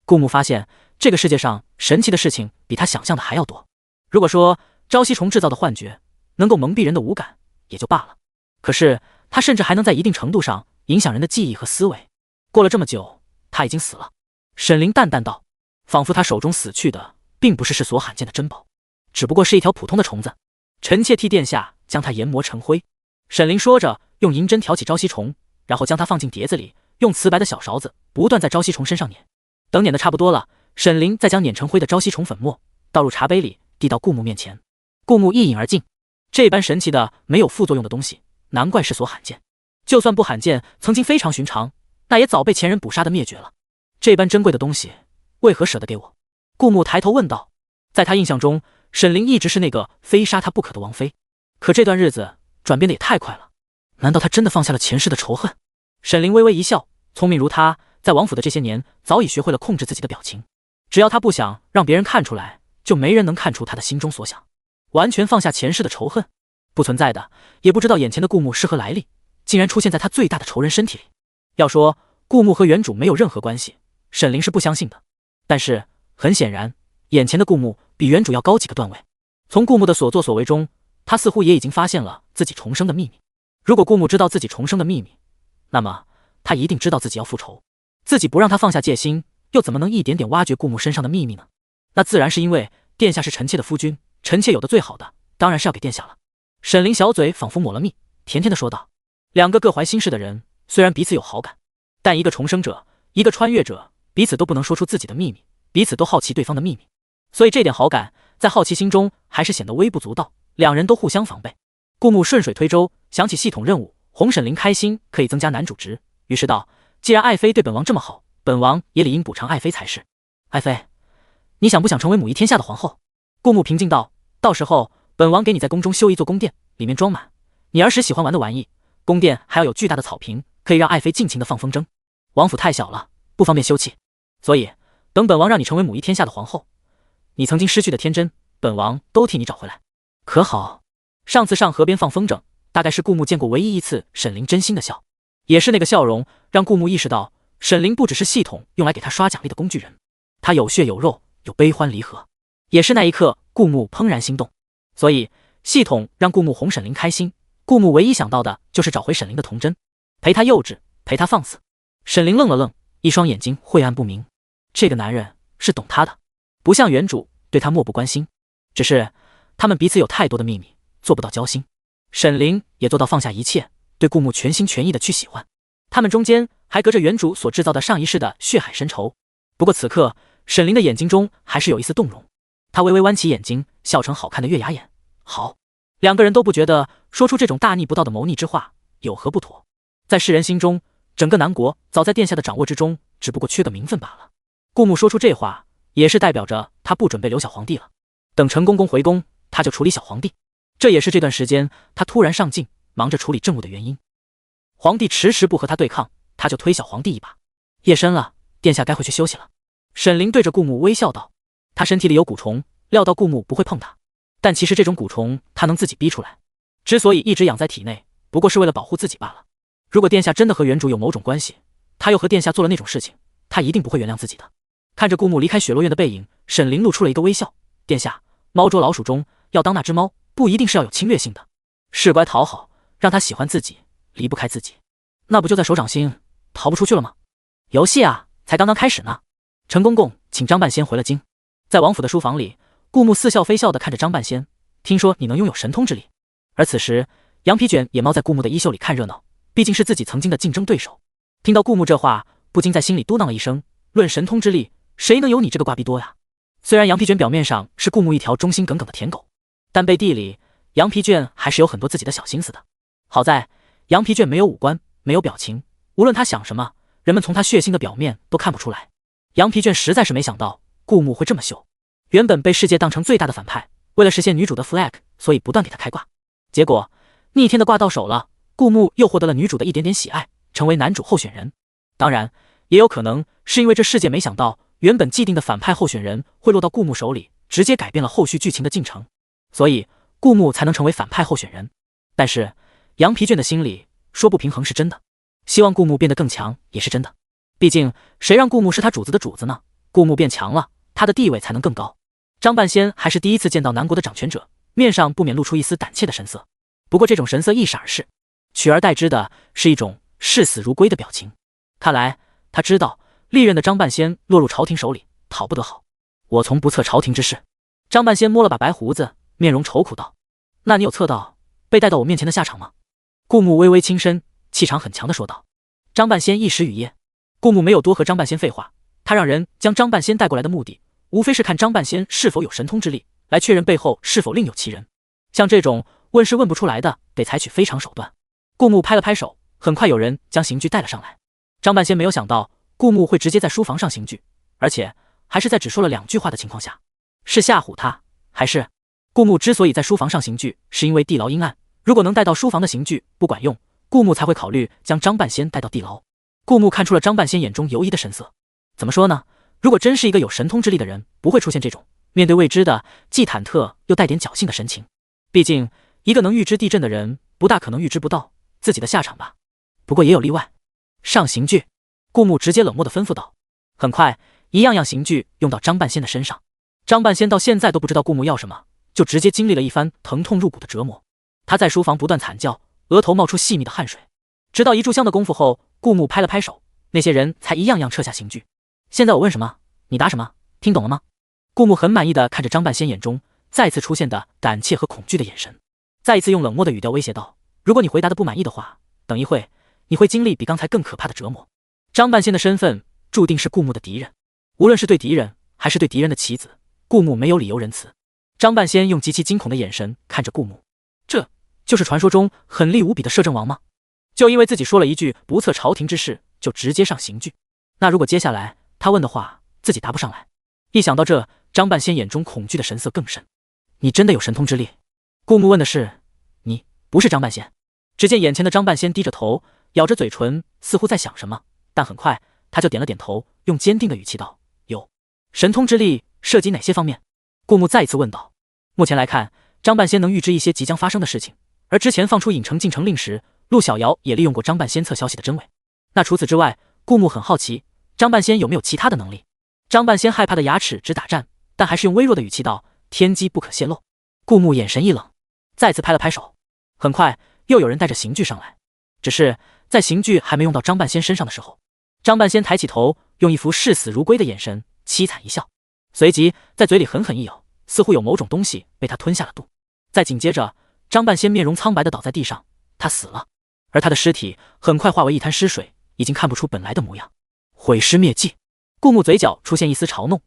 顾木发现这个世界上神奇的事情比他想象的还要多。如果说朝夕虫制造的幻觉能够蒙蔽人的五感也就罢了，可是他甚至还能在一定程度上影响人的记忆和思维。过了这么久，他已经死了。沈凌淡淡道，仿佛他手中死去的并不是世所罕见的珍宝，只不过是一条普通的虫子。臣妾替殿下将它研磨成灰。沈凌说着，用银针挑起朝夕虫，然后将它放进碟子里，用瓷白的小勺子不断在朝夕虫身上碾。等碾得差不多了，沈凌再将碾成灰的朝夕虫粉末倒入茶杯里，递到顾木面前。顾木一饮而尽。这般神奇的没有副作用的东西，难怪世所罕见。就算不罕见，曾经非常寻常，那也早被前人捕杀的灭绝了。这般珍贵的东西，为何舍得给我？顾木抬头问道。在他印象中，沈凌一直是那个非杀他不可的王妃，可这段日子转变的也太快了。难道他真的放下了前世的仇恨？沈凌微微一笑，聪明如他，在王府的这些年，早已学会了控制自己的表情。只要他不想让别人看出来，就没人能看出他的心中所想。完全放下前世的仇恨，不存在的。也不知道眼前的顾木是何来历，竟然出现在他最大的仇人身体里。要说顾木和原主没有任何关系，沈凌是不相信的。但是很显然，眼前的顾木比原主要高几个段位。从顾木的所作所为中，他似乎也已经发现了自己重生的秘密。如果顾木知道自己重生的秘密，那么他一定知道自己要复仇。自己不让他放下戒心，又怎么能一点点挖掘顾木身上的秘密呢？那自然是因为殿下是臣妾的夫君，臣妾有的最好的当然是要给殿下了。沈凌小嘴仿佛抹了蜜，甜甜的说道。两个各怀心事的人，虽然彼此有好感，但一个重生者，一个穿越者，彼此都不能说出自己的秘密，彼此都好奇对方的秘密，所以这点好感在好奇心中还是显得微不足道，两人都互相防备。顾木顺水推舟，想起系统任务，哄沈凌开心可以增加男主值，于是道：既然爱妃对本王这么好，本王也理应补偿爱妃才是。爱妃，你想不想成为母仪天下的皇后？顾木平静道：到时候本王给你在宫中修一座宫殿，里面装满你儿时喜欢玩的玩意，宫殿还要有巨大的草坪，可以让爱妃尽情的放风筝。王府太小了，不方便休憩，所以等本王让你成为母仪天下的皇后，你曾经失去的天真，本王都替你找回来，可好？上次上河边放风筝，大概是顾木见过唯一一次沈凌真心的笑，也是那个笑容让顾木意识到，沈凌不只是系统用来给他刷奖励的工具人，他有血有肉，有悲欢离合。也是那一刻，顾木怦然心动。所以系统让顾木哄沈凌开心，顾木唯一想到的就是找回沈凌的童真，陪他幼稚，陪他放肆。沈凌愣了愣，一双眼睛晦暗不明。这个男人是懂他的，不像原主对他漠不关心，只是他们彼此有太多的秘密，做不到交心。沈凌也做到放下一切，对顾木全心全意的去喜欢。他们中间还隔着原主所制造的上一世的血海深仇。不过此刻沈凌的眼睛中还是有一丝动容，他微微弯起眼睛，笑成好看的月牙眼。好，两个人都不觉得说出这种大逆不道的谋逆之话有何不妥。在世人心中，整个南国早在殿下的掌握之中，只不过缺个名分罢了。顾木说出这话，也是代表着他不准备留小皇帝了。等陈公公回宫，他就处理小皇帝。这也是这段时间他突然上进，忙着处理政务的原因。皇帝迟迟不和他对抗，他就推小皇帝一把。夜深了，殿下该回去休息了。沈凌对着顾木微笑道。他身体里有蛊虫，料到顾木不会碰他，但其实这种蛊虫他能自己逼出来，之所以一直养在体内，不过是为了保护自己罢了。如果殿下真的和原主有某种关系，他又和殿下做了那种事情，他一定不会原谅自己的。看着顾木离开雪落院的背影，沈凌露出了一个微笑。殿下，猫捉老鼠中要当那只猫，不一定是要有侵略性的，事乖讨好，让他喜欢自己，离不开自己，那不就在手掌心逃不出去了吗？游戏啊，才刚刚开始呢。陈公公请张半仙回了京。在王府的书房里，顾木似笑非笑地看着张半仙，听说你能拥有神通之力。而此时，羊皮卷也猫在顾木的衣袖里看热闹，毕竟是自己曾经的竞争对手。听到顾木这话，不禁在心里嘟囔了一声：论神通之力，谁能有你这个瓜逼多呀？虽然羊皮卷表面上是顾木一条忠心耿耿的舔狗，但背地里羊皮卷还是有很多自己的小心思的。好在羊皮卷没有五官，没有表情，无论他想什么，人们从他血腥的表面都看不出来。羊皮卷实在是没想到顾木会这么秀，原本被世界当成最大的反派，为了实现女主的 flag， 所以不断给他开挂。结果逆天的挂到手了，顾木又获得了女主的一点点喜爱，成为男主候选人。当然，也有可能是因为这世界没想到原本既定的反派候选人会落到顾木手里，直接改变了后续剧情的进程，所以顾木才能成为反派候选人。但是羊皮卷的心里说不平衡是真的，希望顾木变得更强也是真的。毕竟谁让顾木是他主子的主子呢？顾木变强了，他的地位才能更高。张半仙还是第一次见到南国的掌权者，面上不免露出一丝胆怯的神色。不过这种神色一闪而逝，取而代之的是一种视死如归的表情。看来他知道历任的张半仙落入朝廷手里，讨不得好。我从不测朝廷之事。张半仙摸了把白胡子，面容愁苦道：那你有测到被带到我面前的下场吗？顾木微微轻身，气场很强的说道。张半仙一时语噎。顾木没有多和张半仙废话，他让人将张半仙带过来的目的，无非是看张半仙是否有神通之力，来确认背后是否另有其人。像这种问是问不出来的，得采取非常手段。顾木拍了拍手，很快有人将刑具带了上来。张半仙没有想到顾木会直接在书房上刑具，而且还是在只说了2句话的情况下。是吓唬他，还是……顾木之所以在书房上刑具，是因为地牢阴暗，如果能带到书房的刑具不管用，顾木才会考虑将张半仙带到地牢。顾木看出了张半仙眼中犹疑的神色。怎么说呢？如果真是一个有神通之力的人，不会出现这种面对未知的既忐忑又带点侥幸的神情。毕竟一个能预知地震的人，不大可能预知不到自己的下场吧。不过也有例外。上刑具，顾木直接冷漠地吩咐道。很快，一样样刑具用到张半仙的身上。张半仙到现在都不知道顾木要什么，就直接经历了一番疼痛入骨的折磨。他在书房不断惨叫，额头冒出细密的汗水。直到一炷香的功夫后，顾木拍了拍手，那些人才一样样撤下刑具。现在我问什么，你答什么，听懂了吗？顾木很满意的看着张半仙眼中再次出现的胆怯和恐惧的眼神，再一次用冷漠的语调威胁道：如果你回答的不满意的话，等一会你会经历比刚才更可怕的折磨。张半仙的身份注定是顾木的敌人，无论是对敌人还是对敌人的棋子，顾木没有理由仁慈。张半仙用极其惊恐的眼神看着顾木，这就是传说中狠厉无比的摄政王吗？就因为自己说了一句不测朝廷之事就直接上刑具，那如果接下来他问的话自己答不上来，一想到这，张半仙眼中恐惧的神色更甚。你真的有神通之力？顾木问的是你，不是张半仙。只见眼前的张半仙低着头，咬着嘴唇，似乎在想什么，但很快他就点了点头，用坚定的语气道：有。神通之力涉及哪些方面？顾木再一次问道。目前来看，张半仙能预知一些即将发生的事情，而之前放出影城进城令时，陆小瑶也利用过张半仙测消息的真伪。那除此之外，顾木很好奇张半仙有没有其他的能力。张半仙害怕的牙齿直打颤，但还是用微弱的语气道：天机不可泄露。顾木眼神一冷，再次拍了拍手。很快又有人带着刑具上来，只是在刑具还没用到张半仙身上的时候，张半仙抬起头，用一副视死如归的眼神凄惨一笑，随即在嘴里狠狠一咬，似乎有某种东西被他吞下了肚。再紧接着，张半仙面容苍白的倒在地上，他死了，而他的尸体很快化为一滩尸水，已经看不出本来的模样。毁尸灭迹。顾木嘴角出现一丝嘲弄，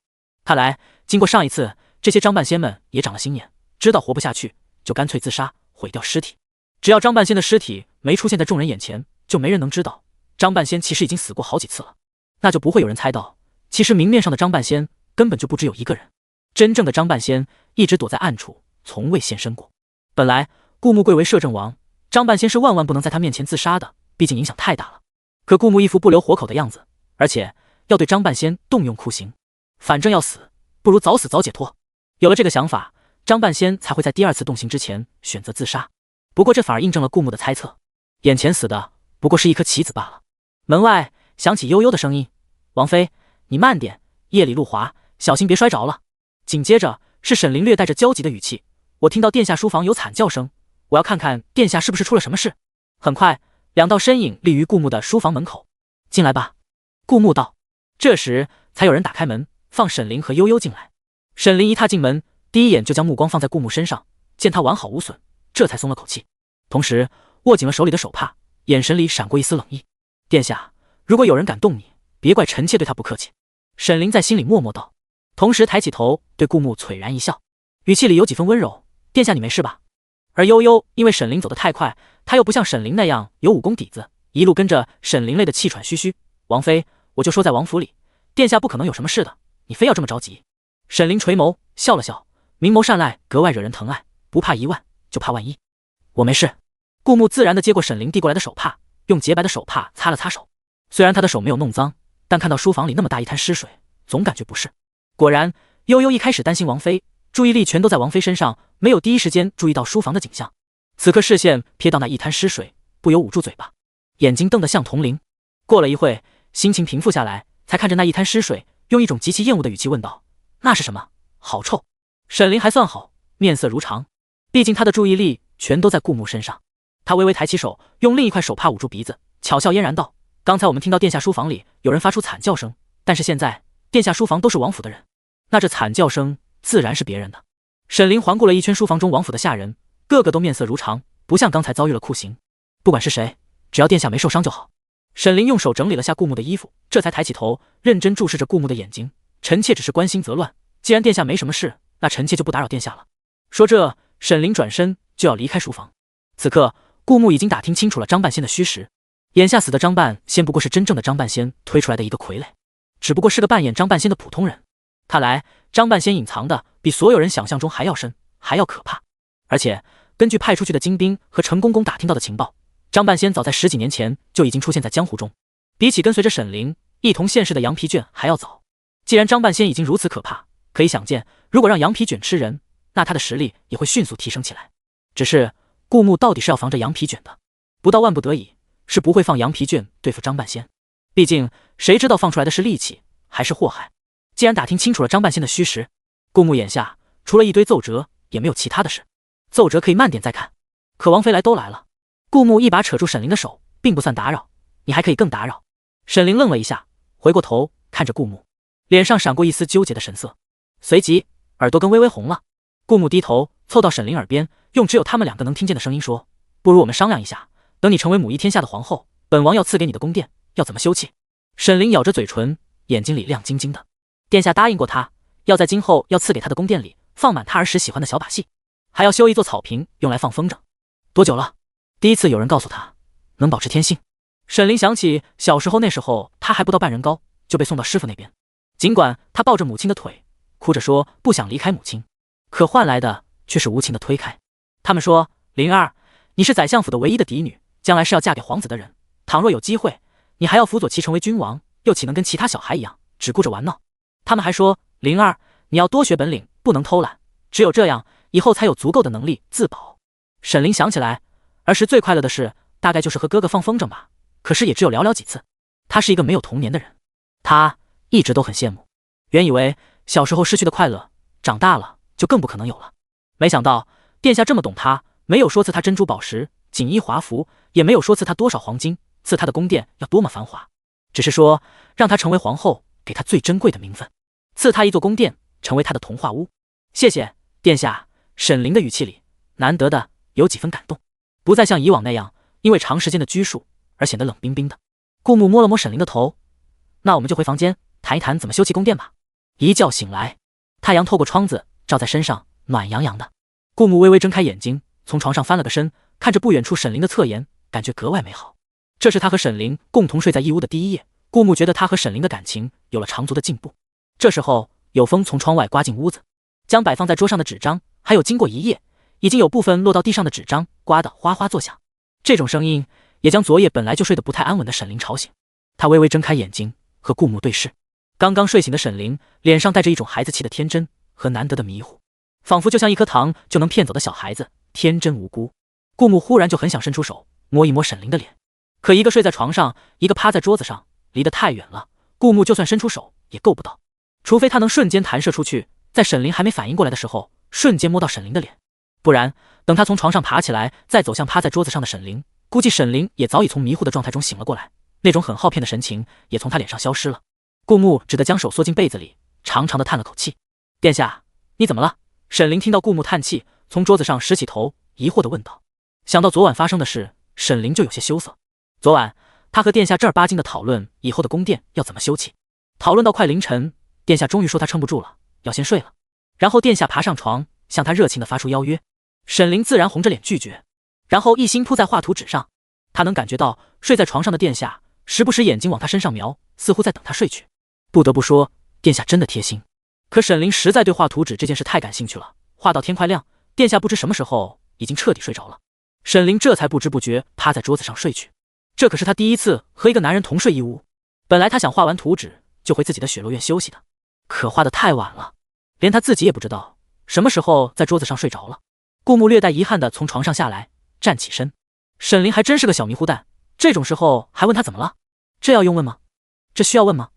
看来经过上一次，这些张半仙们也长了心眼，知道活不下去就干脆自杀，毁掉尸体。只要张半仙的尸体没出现在众人眼前，就没人能知道张半仙其实已经死过好几次了，那就不会有人猜到其实明面上的张半仙根本就不只有一个人，真正的张半仙一直躲在暗处，从未现身过。本来顾木贵为摄政王，张半仙是万万不能在他面前自杀的，毕竟影响太大了。可顾木一副不留活口的样子，而且要对张半仙动用酷刑，反正要死，不如早死早解脱。有了这个想法，张半仙才会在第2次动刑之前选择自杀。不过这反而印证了顾木的猜测，眼前死的不过是一颗棋子罢了。门外响起悠悠的声音：王妃，你慢点，夜里路滑，小心别摔着了。紧接着是沈凌略带着焦急的语气：我听到殿下书房有惨叫声，我要看看殿下是不是出了什么事。很快2道身影立于顾木的书房门口。进来吧。顾木道。这时才有人打开门，放沈凌和悠悠进来。沈凌一踏进门，第一眼就将目光放在顾木身上，见他完好无损，这才松了口气，同时握紧了手里的手帕，眼神里闪过一丝冷意。殿下，如果有人敢动你，别怪臣妾对他不客气。沈凌在心里默默道，同时抬起头对顾木璀然一笑，语气里有几分温柔。殿下你没事吧？而悠悠因为沈凌走得太快，他又不像沈凌那样有武功底子，一路跟着沈凌累得气喘吁吁。王妃，我就说在王府里，殿下不可能有什么事的，你非要这么着急。沈凌垂眸笑了笑，明眸善睐，格外惹人疼爱，不怕一万，就怕万一。我没事。顾木自然地接过沈凌递过来的手帕，用洁白的手帕擦了擦手。虽然他的手没有弄脏，但看到书房里那么大一滩湿水，总感觉不适。果然，悠悠一开始担心王妃，注意力全都在王妃身上，没有第一时间注意到书房的景象。此刻视线瞥到那一滩湿水，不由捂住嘴巴，眼睛瞪得像铜铃。过了一会，心情平复下来，才看着那一滩湿水，用一种极其厌恶的语气问道：“那是什么？好臭。”沈凌还算好，面色如常，毕竟他的注意力全都在顾木身上。他微微抬起手，用另一块手帕捂住鼻子，巧笑嫣然道：“刚才我们听到殿下书房里有人发出惨叫声，但是现在殿下书房都是王府的人，那这惨叫声自然是别人的。”沈凌环顾了一圈书房中王府的下人，个个都面色如常，不像刚才遭遇了酷刑。不管是谁，只要殿下没受伤就好。沈凌用手整理了下顾木的衣服，这才抬起头，认真注视着顾木的眼睛。臣妾只是关心则乱，既然殿下没什么事，那臣妾就不打扰殿下了。说这，沈凌转身就要离开书房。此刻，顾木已经打听清楚了张半仙的虚实。眼下死的张半仙不过是真正的张半仙推出来的一个傀儡，只不过是个扮演张半仙的普通人。看来张半仙隐藏的比所有人想象中还要深，还要可怕。而且根据派出去的精兵和陈公公打听到的情报，张半仙早在10几年前就已经出现在江湖中，比起跟随着沈凌一同现世的羊皮卷还要早。既然张半仙已经如此可怕，可以想见，如果让羊皮卷吃人，那他的实力也会迅速提升起来。只是顾木到底是要防着羊皮卷的，不到万不得已，是不会放羊皮卷对付张半仙。毕竟谁知道放出来的是利器还是祸害。既然打听清楚了张半仙的虚实，顾木眼下除了一堆奏折也没有其他的事。奏折可以慢点再看，可王妃来都来了。顾木一把扯住沈凌的手，并不算打扰，你还可以更打扰。沈凌愣了一下，回过头看着顾木，脸上闪过一丝纠结的神色，随即耳朵根微微红了。顾木低头凑到沈凌耳边，用只有他们两个能听见的声音说：“不如我们商量一下，等你成为母仪天下的皇后，本王要赐给你的宫殿要怎么修葺？”沈凌咬着嘴唇，眼睛里亮晶晶的。殿下答应过他，要在今后要赐给他的宫殿里放满他儿时喜欢的小把戏，还要修一座草坪用来放风筝。多久了？第一次有人告诉他能保持天性。沈凌想起小时候，那时候他还不到半人高，就被送到师傅那边。尽管他抱着母亲的腿，哭着说不想离开母亲，可换来的却是无情的推开。他们说：“灵儿，你是宰相府的唯一的嫡女，将来是要嫁给皇子的人。倘若有机会，你还要辅佐其成为君王，又岂能跟其他小孩一样，只顾着玩闹？”他们还说：“灵儿，你要多学本领，不能偷懒，只有这样，以后才有足够的能力自保。”沈凌想起来，儿时最快乐的事，大概就是和哥哥放风筝吧，可是也只有寥寥几次。他是一个没有童年的人，他一直都很羡慕。原以为小时候失去的快乐，长大了就更不可能有了。没想到殿下这么懂他，没有说赐他珍珠宝石、锦衣华服，也没有说赐他多少黄金，赐他的宫殿要多么繁华，只是说让他成为皇后，给他最珍贵的名分，赐他一座宫殿，成为他的童话屋。谢谢殿下。沈凌的语气里难得的有几分感动，不再像以往那样因为长时间的拘束而显得冷冰冰的。顾木摸了摸沈凌的头，那我们就回房间谈一谈怎么修葺宫殿吧。一觉醒来，太阳透过窗子照在身上，暖洋洋的。顾木微微睁开眼睛，从床上翻了个身，看着不远处沈凌的侧颜，感觉格外美好。这是他和沈凌共同睡在一屋的第一夜，顾木觉得他和沈凌的感情有了长足的进步。这时候有风从窗外刮进屋子，将摆放在桌上的纸张还有经过一夜已经有部分落到地上的纸张刮得哗哗作响。这种声音也将昨夜本来就睡得不太安稳的沈凌吵醒。他微微睁开眼睛和顾木对视，刚刚睡醒的沈凌脸上带着一种孩子气的天真和难得的迷糊，仿佛就像一颗糖就能骗走的小孩子，天真无辜。顾木忽然就很想伸出手摸一摸沈凌的脸，可一个睡在床上，一个趴在桌子上，离得太远了，顾木就算伸出手也够不到，除非他能瞬间弹射出去，在沈凌还没反应过来的时候瞬间摸到沈凌的脸，不然等他从床上爬起来再走向趴在桌子上的沈凌，估计沈凌也早已从迷糊的状态中醒了过来，那种很好骗的神情也从他脸上消失了。顾木只得将手缩进被子里，长长的叹了口气。殿下，你怎么了？沈凌听到顾木叹气，从桌子上拾起头，疑惑地问道。想到昨晚发生的事，沈凌就有些羞涩。昨晚他和殿下正儿八经地讨论以后的宫殿要怎么修葺，讨论到快凌晨，殿下终于说他撑不住了，要先睡了。然后殿下爬上床，向他热情地发出邀约。沈凌自然红着脸拒绝，然后一心扑在画图纸上。他能感觉到睡在床上的殿下时不时眼睛往他身上瞄，似乎在等他睡去。不得不说，殿下真的贴心。可沈凌实在对画图纸这件事太感兴趣了，画到天快亮，殿下不知什么时候已经彻底睡着了。沈凌这才不知不觉趴在桌子上睡去。这可是他第一次和一个男人同睡一屋。本来他想画完图纸就回自己的雪落院休息的，可画得太晚了，连他自己也不知道什么时候在桌子上睡着了。顾木略带遗憾地从床上下来，站起身。沈凌还真是个小迷糊蛋，这种时候还问他怎么了？这要用问吗？这需要问吗？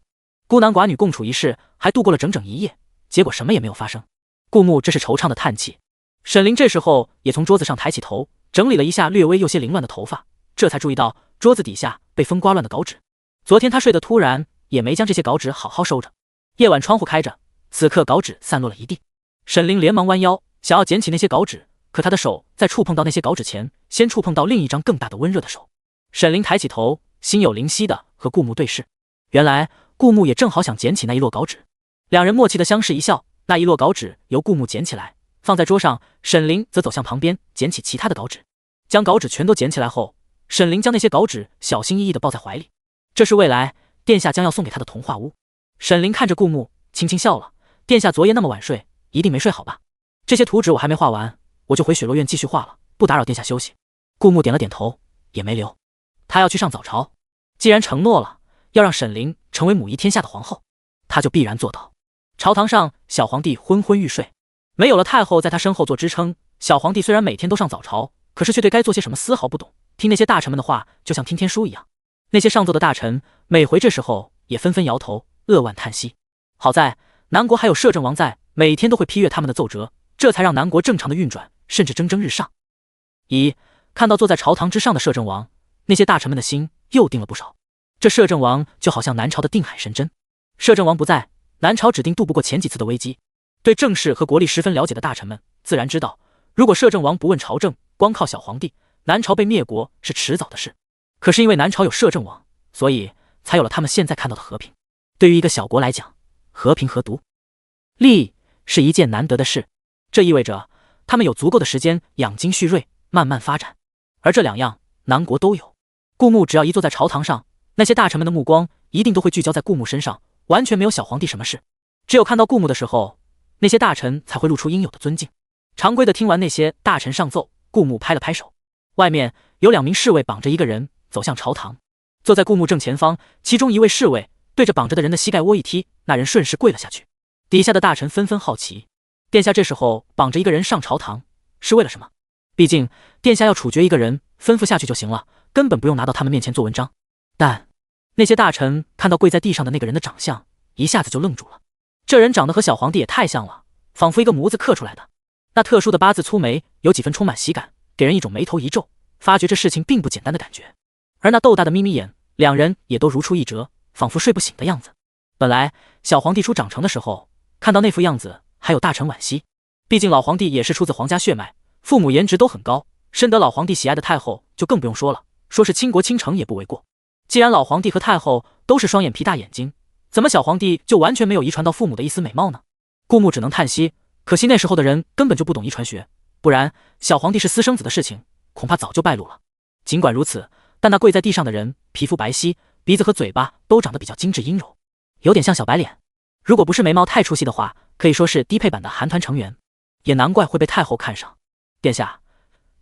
孤男寡女共处一室，还度过了整整一夜，结果什么也没有发生。顾木这是惆怅的叹气。沈凌这时候也从桌子上抬起头，整理了一下略微有些凌乱的头发，这才注意到桌子底下被风刮乱的稿纸。昨天他睡得突然，也没将这些稿纸好好收着。夜晚窗户开着，此刻稿纸散落了一地。沈凌连忙弯腰想要捡起那些稿纸，可他的手在触碰到那些稿纸前，先触碰到另一张更大的温热的手。沈凌抬起头，心有灵犀的和顾木对视。原来顾木也正好想捡起那一摞稿纸，两人默契的相视一笑。那一摞稿纸由顾木捡起来，放在桌上，沈凌则走向旁边捡起其他的稿纸。将稿纸全都捡起来后，沈凌将那些稿纸小心翼翼地抱在怀里。这是未来殿下将要送给他的童话屋。沈凌看着顾木，轻轻笑了。殿下昨夜那么晚睡，一定没睡好吧？这些图纸我还没画完，我就回雪落院继续画了，不打扰殿下休息。顾木点了点头，也没留。他要去上早朝，既然承诺了要让沈凌成为母仪天下的皇后，他就必然做到。朝堂上，小皇帝昏昏欲睡，没有了太后在他身后做支撑，小皇帝虽然每天都上早朝，可是却对该做些什么丝毫不懂，听那些大臣们的话就像听天书一样。那些上奏的大臣每回这时候也纷纷摇头，扼腕叹息。好在南国还有摄政王在，每天都会批阅他们的奏折，这才让南国正常的运转，甚至蒸蒸日上。看到坐在朝堂之上的摄政王，那些大臣们的心又定了不少。这摄政王就好像南朝的定海神针，摄政王不在，南朝指定渡不过前几次的危机。对政事和国力十分了解的大臣们自然知道，如果摄政王不问朝政，光靠小皇帝，南朝被灭国是迟早的事。可是因为南朝有摄政王，所以才有了他们现在看到的和平。对于一个小国来讲，和平和独立是一件难得的事，这意味着他们有足够的时间养精蓄锐，慢慢发展。而这两样南国都有。顾木只要一坐在朝堂上，那些大臣们的目光一定都会聚焦在顾木身上，完全没有小皇帝什么事。只有看到顾木的时候，那些大臣才会露出应有的尊敬。常规的听完那些大臣上奏，顾木拍了拍手。外面有2名侍卫绑着一个人走向朝堂，坐在顾木正前方，其中一位侍卫对着绑着的人的膝盖窝一踢，那人顺势跪了下去。底下的大臣纷纷好奇，殿下这时候绑着一个人上朝堂是为了什么？毕竟殿下要处决一个人，吩咐下去就行了，根本不用拿到他们面前做文章。但那些大臣看到跪在地上的那个人的长相，一下子就愣住了。这人长得和小皇帝也太像了，仿佛一个模子刻出来的。那特殊的八字粗眉有几分充满喜感，给人一种眉头一皱，发觉这事情并不简单的感觉。而那豆大的眯眯眼，两人也都如出一辙，仿佛睡不醒的样子。本来小皇帝初长成的时候，看到那副样子还有大臣惋惜，毕竟老皇帝也是出自皇家血脉，父母颜值都很高，深得老皇帝喜爱的太后就更不用说了，说是倾国倾城也不为过。既然老皇帝和太后都是双眼皮大眼睛，怎么小皇帝就完全没有遗传到父母的一丝美貌呢？顾木只能叹息，可惜那时候的人根本就不懂遗传学，不然小皇帝是私生子的事情恐怕早就败露了。尽管如此，但那跪在地上的人皮肤白皙，鼻子和嘴巴都长得比较精致阴柔，有点像小白脸。如果不是眉毛太出戏的话，可以说是低配版的韩团成员，也难怪会被太后看上。殿下，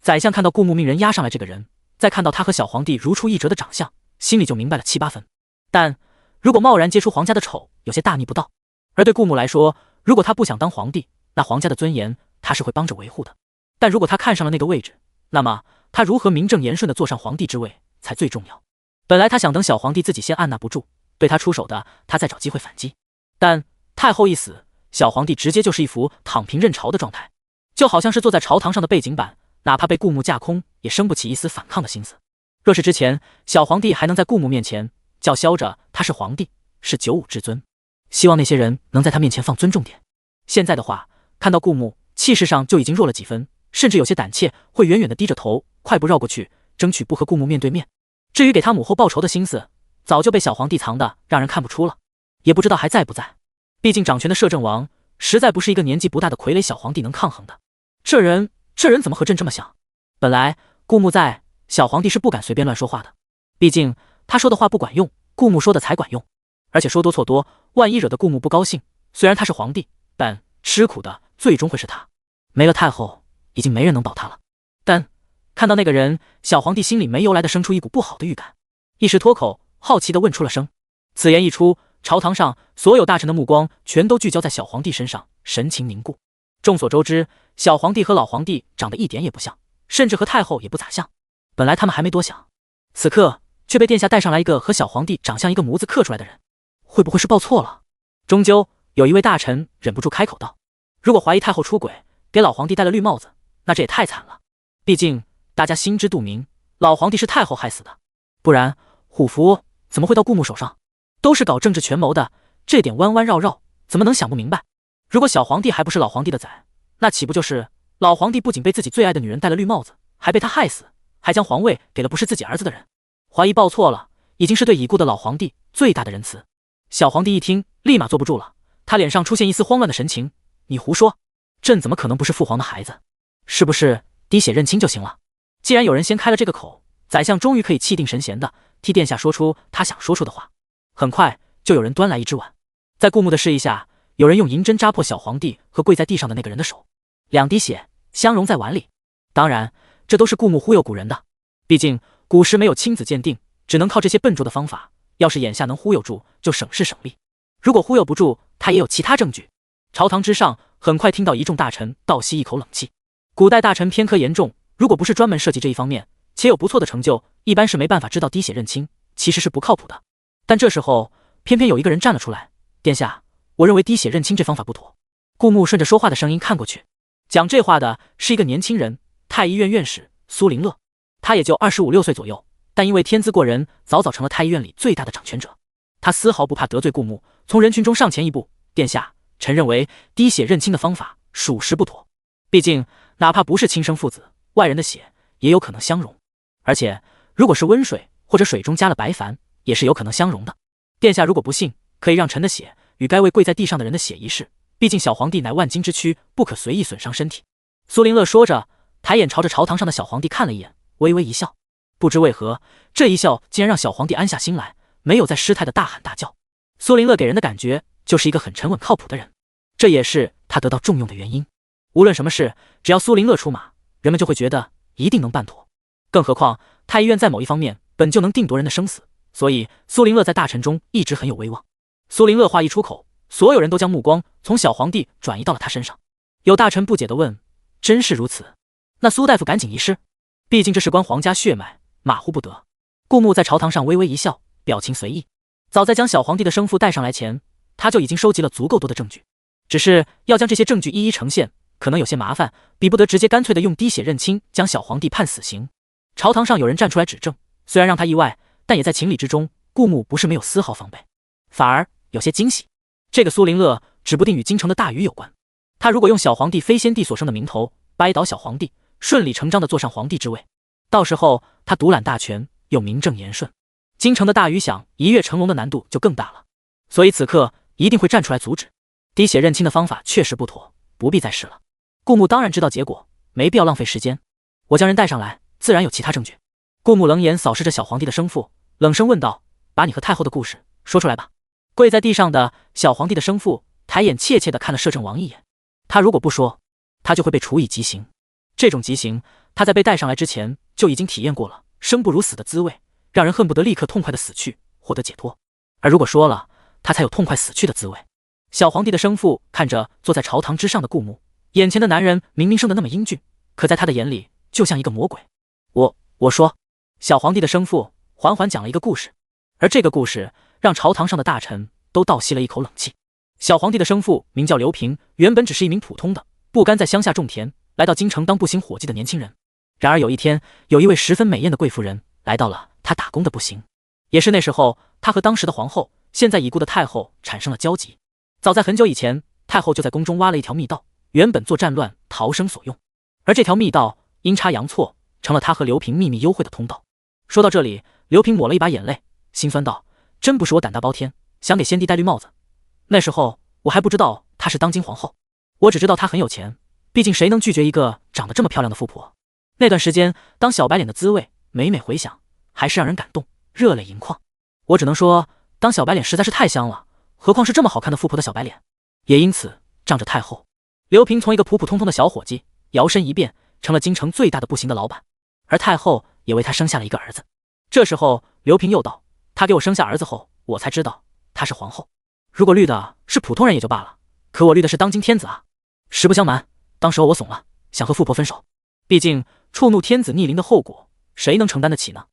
宰相看到顾木命人押上来这个人，再看到他和小皇帝如出一辙的长相，心里就明白了7、8分。但如果贸然揭出皇家的丑，有些大逆不道。而对顾木来说，如果他不想当皇帝，那皇家的尊严他是会帮着维护的。但如果他看上了那个位置，那么他如何名正言顺地坐上皇帝之位才最重要。本来他想等小皇帝自己先按捺不住，对他出手的，他再找机会反击。但太后一死，小皇帝直接就是一副躺平认朝的状态，就好像是坐在朝堂上的背景板，哪怕被顾木架空，也生不起一丝反抗的心思。若是之前小皇帝还能在顾木面前叫嚣着他是皇帝，是95之尊，希望那些人能在他面前放尊重点。现在的话，看到顾木，气势上就已经弱了几分，甚至有些胆怯，会远远的低着头，快步绕过去，争取不和顾木面对面。至于给他母后报仇的心思，早就被小皇帝藏的让人看不出了，也不知道还在不在。毕竟掌权的摄政王实在不是一个年纪不大的傀儡小皇帝能抗衡的。这人怎么和朕这么想？本来顾木在，小皇帝是不敢随便乱说话的，毕竟他说的话不管用，顾木说的才管用。而且说多错多，万一惹得顾木不高兴，虽然他是皇帝，但吃苦的最终会是他。没了太后，已经没人能保他了。但看到那个人，小皇帝心里没由来的生出一股不好的预感，一时脱口好奇的问出了声。此言一出，朝堂上所有大臣的目光全都聚焦在小皇帝身上，神情凝固。众所周知，小皇帝和老皇帝长得一点也不像，甚至和太后也不咋像。本来他们还没多想，此刻却被殿下带上来一个和小皇帝长相一个模子刻出来的人，会不会是报错了？终究有一位大臣忍不住开口道：如果怀疑太后出轨，给老皇帝戴了绿帽子，那这也太惨了。毕竟大家心知肚明，老皇帝是太后害死的，不然虎符怎么会到顾木手上？都是搞政治权谋的，这点弯弯绕绕怎么能想不明白？如果小皇帝还不是老皇帝的崽，那岂不就是老皇帝不仅被自己最爱的女人戴了绿帽子，还被他害死，还将皇位给了不是自己儿子的人？怀疑报错了，已经是对已故的老皇帝最大的仁慈。小皇帝一听，立马坐不住了，他脸上出现一丝慌乱的神情。你胡说，朕怎么可能不是父皇的孩子？是不是滴血认亲就行了？既然有人先开了这个口，宰相终于可以气定神闲的替殿下说出他想说出的话。很快就有人端来一只碗，在顾木的示意下，有人用银针扎破小皇帝和跪在地上的那个人的手，2滴血相融在碗里。当然这都是顾木忽悠古人的，毕竟古时没有亲子鉴定，只能靠这些笨拙的方法，要是眼下能忽悠住，就省事省力。如果忽悠不住，他也有其他证据。朝堂之上很快听到一众大臣倒吸一口冷气。古代大臣偏科严重，如果不是专门涉及这一方面，且有不错的成就，一般是没办法知道滴血认亲其实是不靠谱的。但这时候偏偏有一个人站了出来，殿下，我认为滴血认亲这方法不妥。顾木顺着说话的声音看过去，讲这话的是一个年轻人，太医院院士苏林乐。他也就25、26岁左右，但因为天资过人，早早成了太医院里最大的掌权者。他丝毫不怕得罪顾木，从人群中上前一步，殿下，臣认为滴血认亲的方法属实不妥。毕竟哪怕不是亲生父子，外人的血也有可能相融，而且如果是温水或者水中加了白矾，也是有可能相融的。殿下如果不信，可以让臣的血与该位跪在地上的人的血一试，毕竟小皇帝乃万金之躯，不可随意损伤身体。苏林乐说着，抬眼朝着朝堂上的小皇帝看了一眼，微微一笑。不知为何，这一笑竟然让小皇帝安下心来，没有再失态的大喊大叫。苏林乐给人的感觉就是一个很沉稳靠谱的人，这也是他得到重用的原因。无论什么事，只要苏林乐出马，人们就会觉得一定能办妥。更何况太医院在某一方面本就能定夺人的生死，所以苏林乐在大臣中一直很有威望。苏林乐话一出口，所有人都将目光从小皇帝转移到了他身上。有大臣不解地问：真是如此？那苏大夫赶紧一试，毕竟这事关皇家血脉，马虎不得。顾木在朝堂上微微一笑，表情随意。早在将小皇帝的生父带上来前，他就已经收集了足够多的证据，只是要将这些证据一一呈现，可能有些麻烦，比不得直接干脆的用滴血认亲将小皇帝判死刑。朝堂上有人站出来指证，虽然让他意外，但也在情理之中。顾木不是没有丝毫防备，反而有些惊喜。这个苏林乐指不定与京城的大鱼有关。他如果用小皇帝非先帝所生的名头掰倒小皇帝，顺理成章的坐上皇帝之位，到时候他独揽大权，又名正言顺，京城的大鱼想一跃成龙的难度就更大了。所以此刻一定会站出来阻止。滴血认亲的方法确实不妥，不必再试了。顾木当然知道结果，没必要浪费时间。我将人带上来，自然有其他证据。顾木冷眼扫视着小皇帝的生父，冷声问道：把你和太后的故事说出来吧。跪在地上的小皇帝的生父抬眼怯怯地看了摄政王一眼，他如果不说，他就会被处以极刑。这种极刑他在被带上来之前就已经体验过了，生不如死的滋味，让人恨不得立刻痛快地死去，获得解脱。而如果说了，他才有痛快死去的滋味。小皇帝的生父看着坐在朝堂之上的顾木，眼前的男人明明生得那么英俊，可在他的眼里就像一个魔鬼。我说，小皇帝的生父缓缓讲了一个故事，而这个故事让朝堂上的大臣都倒吸了一口冷气。小皇帝的生父名叫刘平，原本只是一名普通的不甘在乡下种田，来到京城当步行伙计的年轻人。然而有一天，有一位十分美艳的贵妇人来到了他打工的步行，也是那时候，他和当时的皇后，现在已故的太后产生了交集。早在很久以前，太后就在宫中挖了一条密道，原本做战乱逃生所用，而这条密道阴差阳错成了他和刘平秘密幽会的通道。说到这里，刘平抹了一把眼泪，心酸道：真不是我胆大包天，想给先帝戴绿帽子。那时候我还不知道她是当今皇后，我只知道她很有钱，毕竟谁能拒绝一个长得这么漂亮的富婆。那段时间当小白脸的滋味，每每回想还是让人感动，热泪盈眶。我只能说当小白脸实在是太香了，何况是这么好看的富婆的小白脸。也因此仗着太后，刘平从一个普普通通的小伙计摇身一变成了京城最大的步行的老板，而太后也为他生下了一个儿子。这时候刘平又道：他给我生下儿子后，我才知道她是皇后。如果绿的是普通人也就罢了，可我绿的是当今天子啊！实不相瞒，当时候我怂了，想和富婆分手，毕竟触怒天子逆鳞的后果，谁能承担得起呢？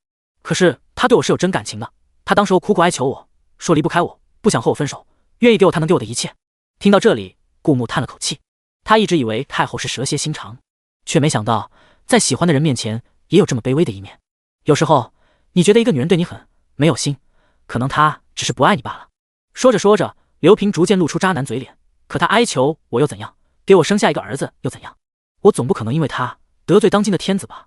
可是他对我是有真感情的，他当时候苦苦哀求我，说离不开我，不想和我分手，愿意给我他能给我的一切。听到这里，顾木叹了口气，他一直以为太后是蛇蝎心肠，却没想到在喜欢的人面前也有这么卑微的一面。有时候你觉得一个女人对你狠，没有心，可能她只是不爱你罢了。说着说着，刘平逐渐露出渣男嘴脸，可他哀求我又怎样？给我生下一个儿子又怎样？我总不可能因为他得罪当今的天子吧？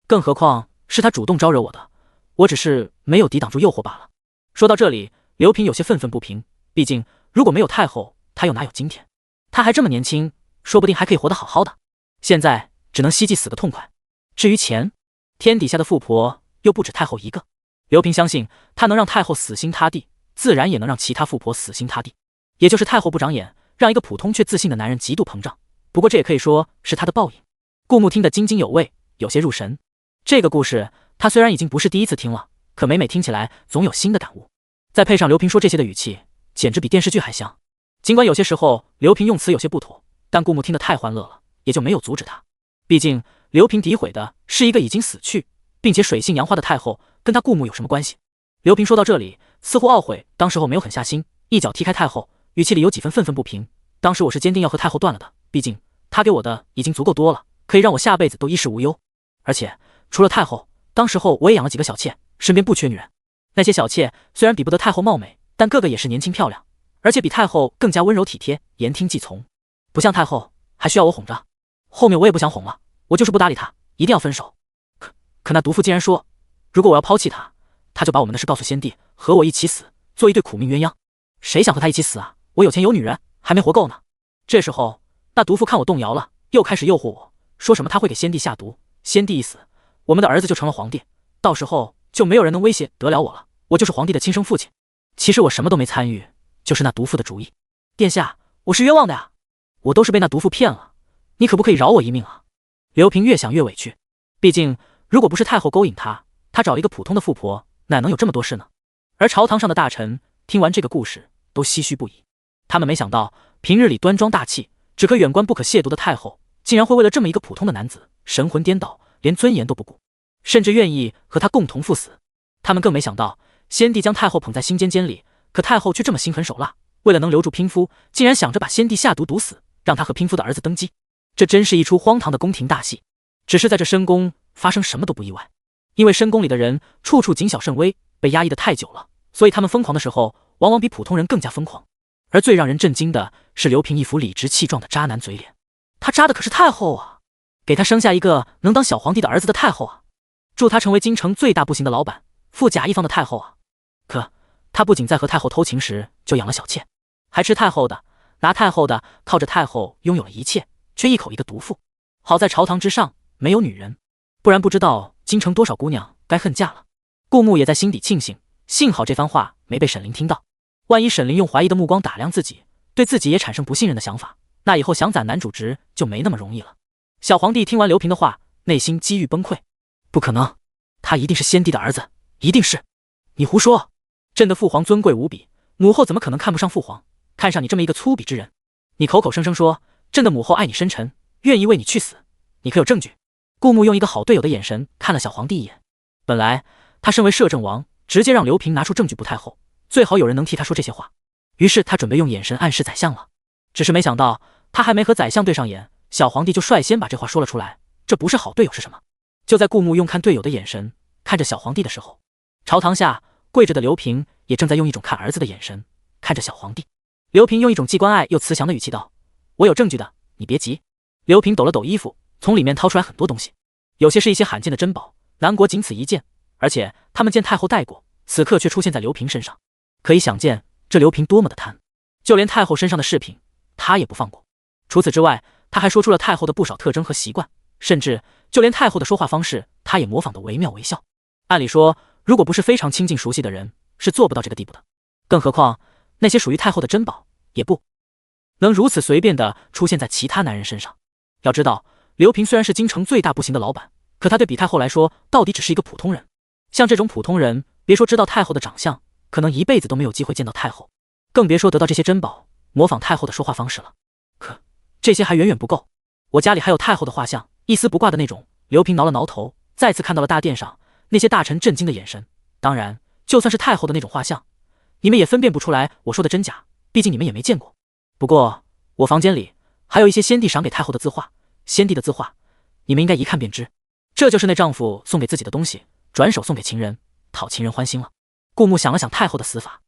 更何况是他主动招惹我的，我只是没有抵挡住诱惑罢了。说到这里，刘平有些愤愤不平，毕竟如果没有太后，他又哪有今天？他还这么年轻，说不定还可以活得好好的，现在只能希冀死个痛快。至于钱，天底下的富婆又不止太后一个，刘平相信他能让太后死心塌地，自然也能让其他富婆死心塌地。也就是太后不长眼，让一个普通却自信的男人极度膨胀，不过这也可以说是他的报应。顾木听得津津有味，有些入神。这个故事他虽然已经不是第一次听了，可每每听起来总有新的感悟。再配上刘平说这些的语气，简直比电视剧还像。尽管有些时候刘平用词有些不妥，但顾木听得太欢乐了，也就没有阻止他。毕竟刘平诋毁的是一个已经死去并且水性杨花的太后，跟他顾木有什么关系？刘平说到这里，似乎懊悔当时候没有狠下心，一脚踢开太后，语气里有几分愤愤不平。当时我是坚定要和太后断了的，毕竟她给我的已经足够多了，可以让我下辈子都衣食无忧。而且除了太后，当时候我也养了几个小妾，身边不缺女人。那些小妾虽然比不得太后貌美，但个个也是年轻漂亮，而且比太后更加温柔体贴，言听计从，不像太后还需要我哄着。后面我也不想哄了，我就是不搭理她，一定要分手。可那毒妇竟然说，如果我要抛弃她，她就把我们的事告诉先帝，和我一起死，做一对苦命鸳鸯。谁想和她一起死啊？我有钱有女人，还没活够呢。这时候那毒妇看我动摇了，又开始诱惑我，说什么她会给先帝下毒，先帝一死，我们的儿子就成了皇帝，到时候就没有人能威胁得了我了，我就是皇帝的亲生父亲。其实我什么都没参与，就是那毒妇的主意。殿下，我是冤枉的呀，我都是被那毒妇骗了，你可不可以饶我一命啊？刘平越想越委屈，毕竟如果不是太后勾引他找了一个普通的富婆，哪能有这么多事呢？而朝堂上的大臣听完这个故事都唏嘘不已，他们没想到平日里端庄大气，只可远观不可亵渎的太后，竟然会为了这么一个普通的男子神魂颠倒，连尊严都不顾，甚至愿意和他共同赴死。他们更没想到先帝将太后捧在心尖尖里，可太后却这么心狠手辣，为了能留住嫔夫，竟然想着把先帝下毒毒死，让他和嫔夫的儿子登基。这真是一出荒唐的宫廷大戏。只是在这深宫发生什么都不意外，因为深宫里的人处处谨小慎微，被压抑得太久了，所以他们疯狂的时候往往比普通人更加疯狂。而最让人震惊的是刘平一副理直气壮的渣男嘴脸，他渣的可是太后啊，给他生下一个能当小皇帝的儿子的太后啊，助他成为京城最大步行的老板，富甲一方的太后啊。可他不仅在和太后偷情时就养了小妾，还吃太后的，拿太后的，靠着太后拥有了一切，却一口一个毒妇。好在朝堂之上没有女人，不然不知道京城多少姑娘该恨嫁了。顾木也在心底庆幸，幸好这番话没被沈凌听到，万一沈凌用怀疑的目光打量自己，对自己也产生不信任的想法，那以后想攒男主职就没那么容易了。小皇帝听完刘平的话，内心几欲崩溃，不可能，他一定是先帝的儿子，一定是。你胡说，朕的父皇尊贵无比，母后怎么可能看不上父皇，看上你这么一个粗鄙之人？你口口声声说朕的母后爱你深沉，愿意为你去死，你可有证据？顾木用一个好队友的眼神看了小皇帝一眼，本来他身为摄政王，直接让刘平拿出证据不太厚，最好有人能替他说这些话，于是他准备用眼神暗示宰相了。只是没想到他还没和宰相对上眼，小皇帝就率先把这话说了出来，这不是好队友是什么？就在顾木用看队友的眼神看着小皇帝的时候，朝堂下跪着的刘平也正在用一种看儿子的眼神看着小皇帝。刘平用一种既关爱又慈祥的语气道，我有证据的，你别急。刘平抖了抖衣服，从里面掏出来很多东西，有些是一些罕见的珍宝，南国仅此一件，而且他们见太后带过，此刻却出现在刘平身上，可以想见这刘平多么的贪。就连太后身上的饰品，他也不放过。除此之外，他还说出了太后的不少特征和习惯，甚至就连太后的说话方式，他也模仿得惟妙惟肖。按理说，如果不是非常亲近熟悉的人，是做不到这个地步的。更何况那些属于太后的珍宝，也不能如此随便的出现在其他男人身上。要知道，刘平虽然是京城最大不行的老板，可他对比太后来说，到底只是一个普通人。像这种普通人，别说知道太后的长相，可能一辈子都没有机会见到太后，更别说得到这些珍宝，模仿太后的说话方式了。可这些还远远不够，我家里还有太后的画像，一丝不挂的那种。刘平挠了挠头，再次看到了大殿上那些大臣震惊的眼神。当然，就算是太后的那种画像，你们也分辨不出来我说的真假，毕竟你们也没见过。不过我房间里还有一些先帝赏给太后的字画，先帝的字画你们应该一看便知，这就是那丈夫送给自己的东西，转手送给情人，讨情人欢心了。顾木想了想太后的死法，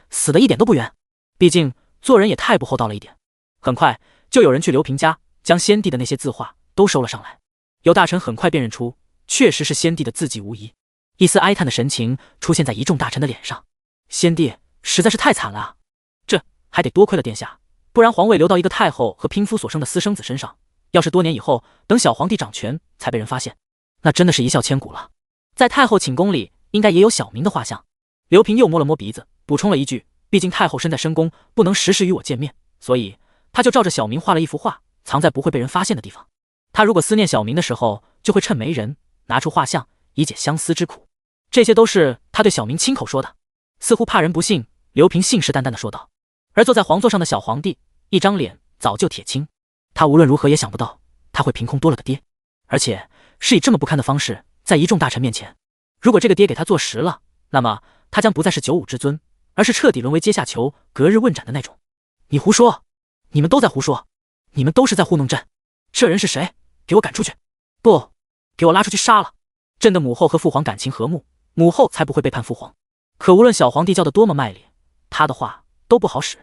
死的一点都不冤，毕竟做人也太不厚道了一点。很快就有人去刘平家，将先帝的那些字画都收了上来。有大臣很快辨认出，确实是先帝的字迹无疑。一丝哀叹的神情出现在一众大臣的脸上。先帝实在是太惨了啊！这还得多亏了殿下，不然皇位留到一个太后和嫔夫所生的私生子身上，要是多年以后等小皇帝掌权才被人发现，那真的是一笑千古了。在太后寝宫里应该也有小明的画像。刘平又摸了摸鼻子，补充了一句，毕竟太后身在深宫，不能时时与我见面，所以他就照着小明画了一幅画，藏在不会被人发现的地方。他如果思念小明的时候，就会趁没人拿出画像，以解相思之苦。这些都是他对小明亲口说的，似乎怕人不信，刘平信誓旦旦地说道。而坐在皇座上的小皇帝，一张脸早就铁青，他无论如何也想不到他会凭空多了个爹，而且是以这么不堪的方式，在一众大臣面前。如果这个爹给他做实了，那么他将不再是95之尊，而是彻底沦为阶下囚，隔日问斩的那种。你胡说，你们都在胡说，你们都是在糊弄朕。这人是谁？给我赶出去！不，给我拉出去杀了！朕的母后和父皇感情和睦，母后才不会背叛父皇。可无论小皇帝叫得多么卖力，他的话都不好使，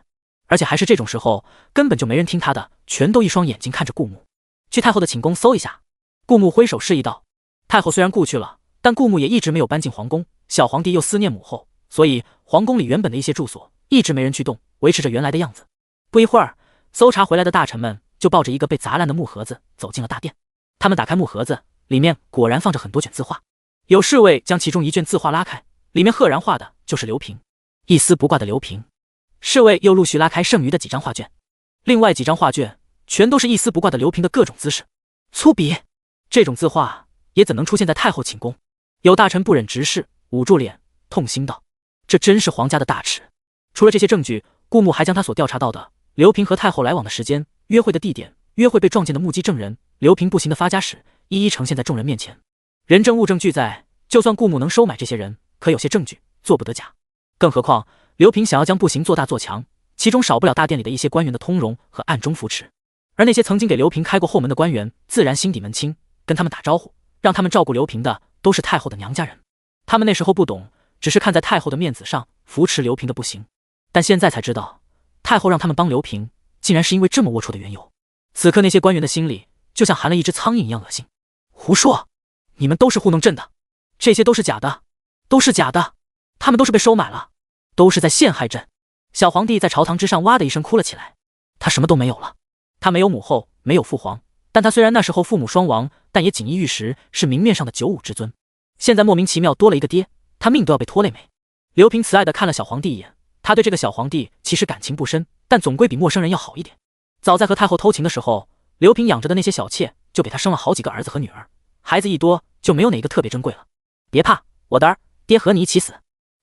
而且还是这种时候，根本就没人听他的，全都一双眼睛看着顾木。去太后的寝宫搜一下。顾木挥手示意道。太后虽然故去了，但顾木也一直没有搬进皇宫，小皇帝又思念母后，所以皇宫里原本的一些住所一直没人去动，维持着原来的样子。不一会儿，搜查回来的大臣们就抱着一个被砸烂的木盒子走进了大殿。他们打开木盒子，里面果然放着很多卷字画。有侍卫将其中一卷字画拉开，里面赫然画的就是刘平，一丝不挂的刘平。侍卫又陆续拉开剩余的几张画卷，另外几张画卷全都是一丝不挂的刘平的各种姿势。粗鄙！这种字画也怎能出现在太后寝宫？有大臣不忍直视，捂住脸痛心道：这真是皇家的大耻。除了这些证据，顾木还将他所调查到的刘平和太后来往的时间、约会的地点、约会被撞见的目击证人、刘平步行的发家史一一呈现在众人面前。人证物证俱在，就算顾木能收买这些人，可有些证据做不得假。更何况刘平想要将步行做大做强，其中少不了大殿里的一些官员的通融和暗中扶持。而那些曾经给刘平开过后门的官员，自然心底门清，跟他们打招呼，让他们照顾刘平的都是太后的娘家人。他们那时候不懂，只是看在太后的面子上扶持刘平的不行，但现在才知道，太后让他们帮刘平，竟然是因为这么龌龊的缘由。此刻那些官员的心里就像含了一只苍蝇一样恶心。胡说！你们都是糊弄朕的，这些都是假的，都是假的，他们都是被收买了，都是在陷害朕。小皇帝在朝堂之上哇的一声哭了起来，他什么都没有了，他没有母后，没有父皇，但他虽然那时候父母双亡，但也锦衣玉食，是明面上的95之尊。现在莫名其妙多了一个爹，他命都要被拖累没。刘平慈爱地看了小皇帝一眼，他对这个小皇帝其实感情不深，但总归比陌生人要好一点。早在和太后偷情的时候，刘平养着的那些小妾就给他生了好几个儿子和女儿，孩子一多就没有哪个特别珍贵了。别怕，我的儿，爹和你一起死。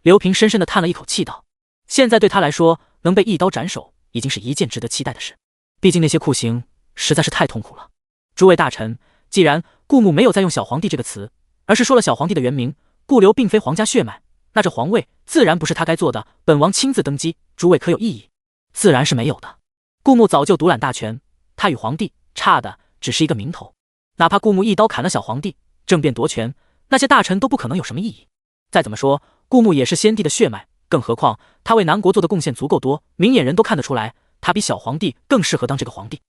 刘平深深地叹了一口气道，现在对他来说，能被一刀斩首已经是一件值得期待的事，毕竟那些酷刑实在是太痛苦了。诸位大臣，既然顾木没有再用小皇帝这个词，而是说了小皇帝的原名，顾刘并非皇家血脉，那这皇位自然不是他该做的，本王亲自登基，诸位可有异议？自然是没有的。顾木早就独揽大权，他与皇帝差的只是一个名头，哪怕顾木一刀砍了小皇帝，政变夺权，那些大臣都不可能有什么异议。再怎么说，顾木也是先帝的血脉，更何况他为南国做的贡献足够多，明眼人都看得出来，他比小皇帝更适合当这个皇帝。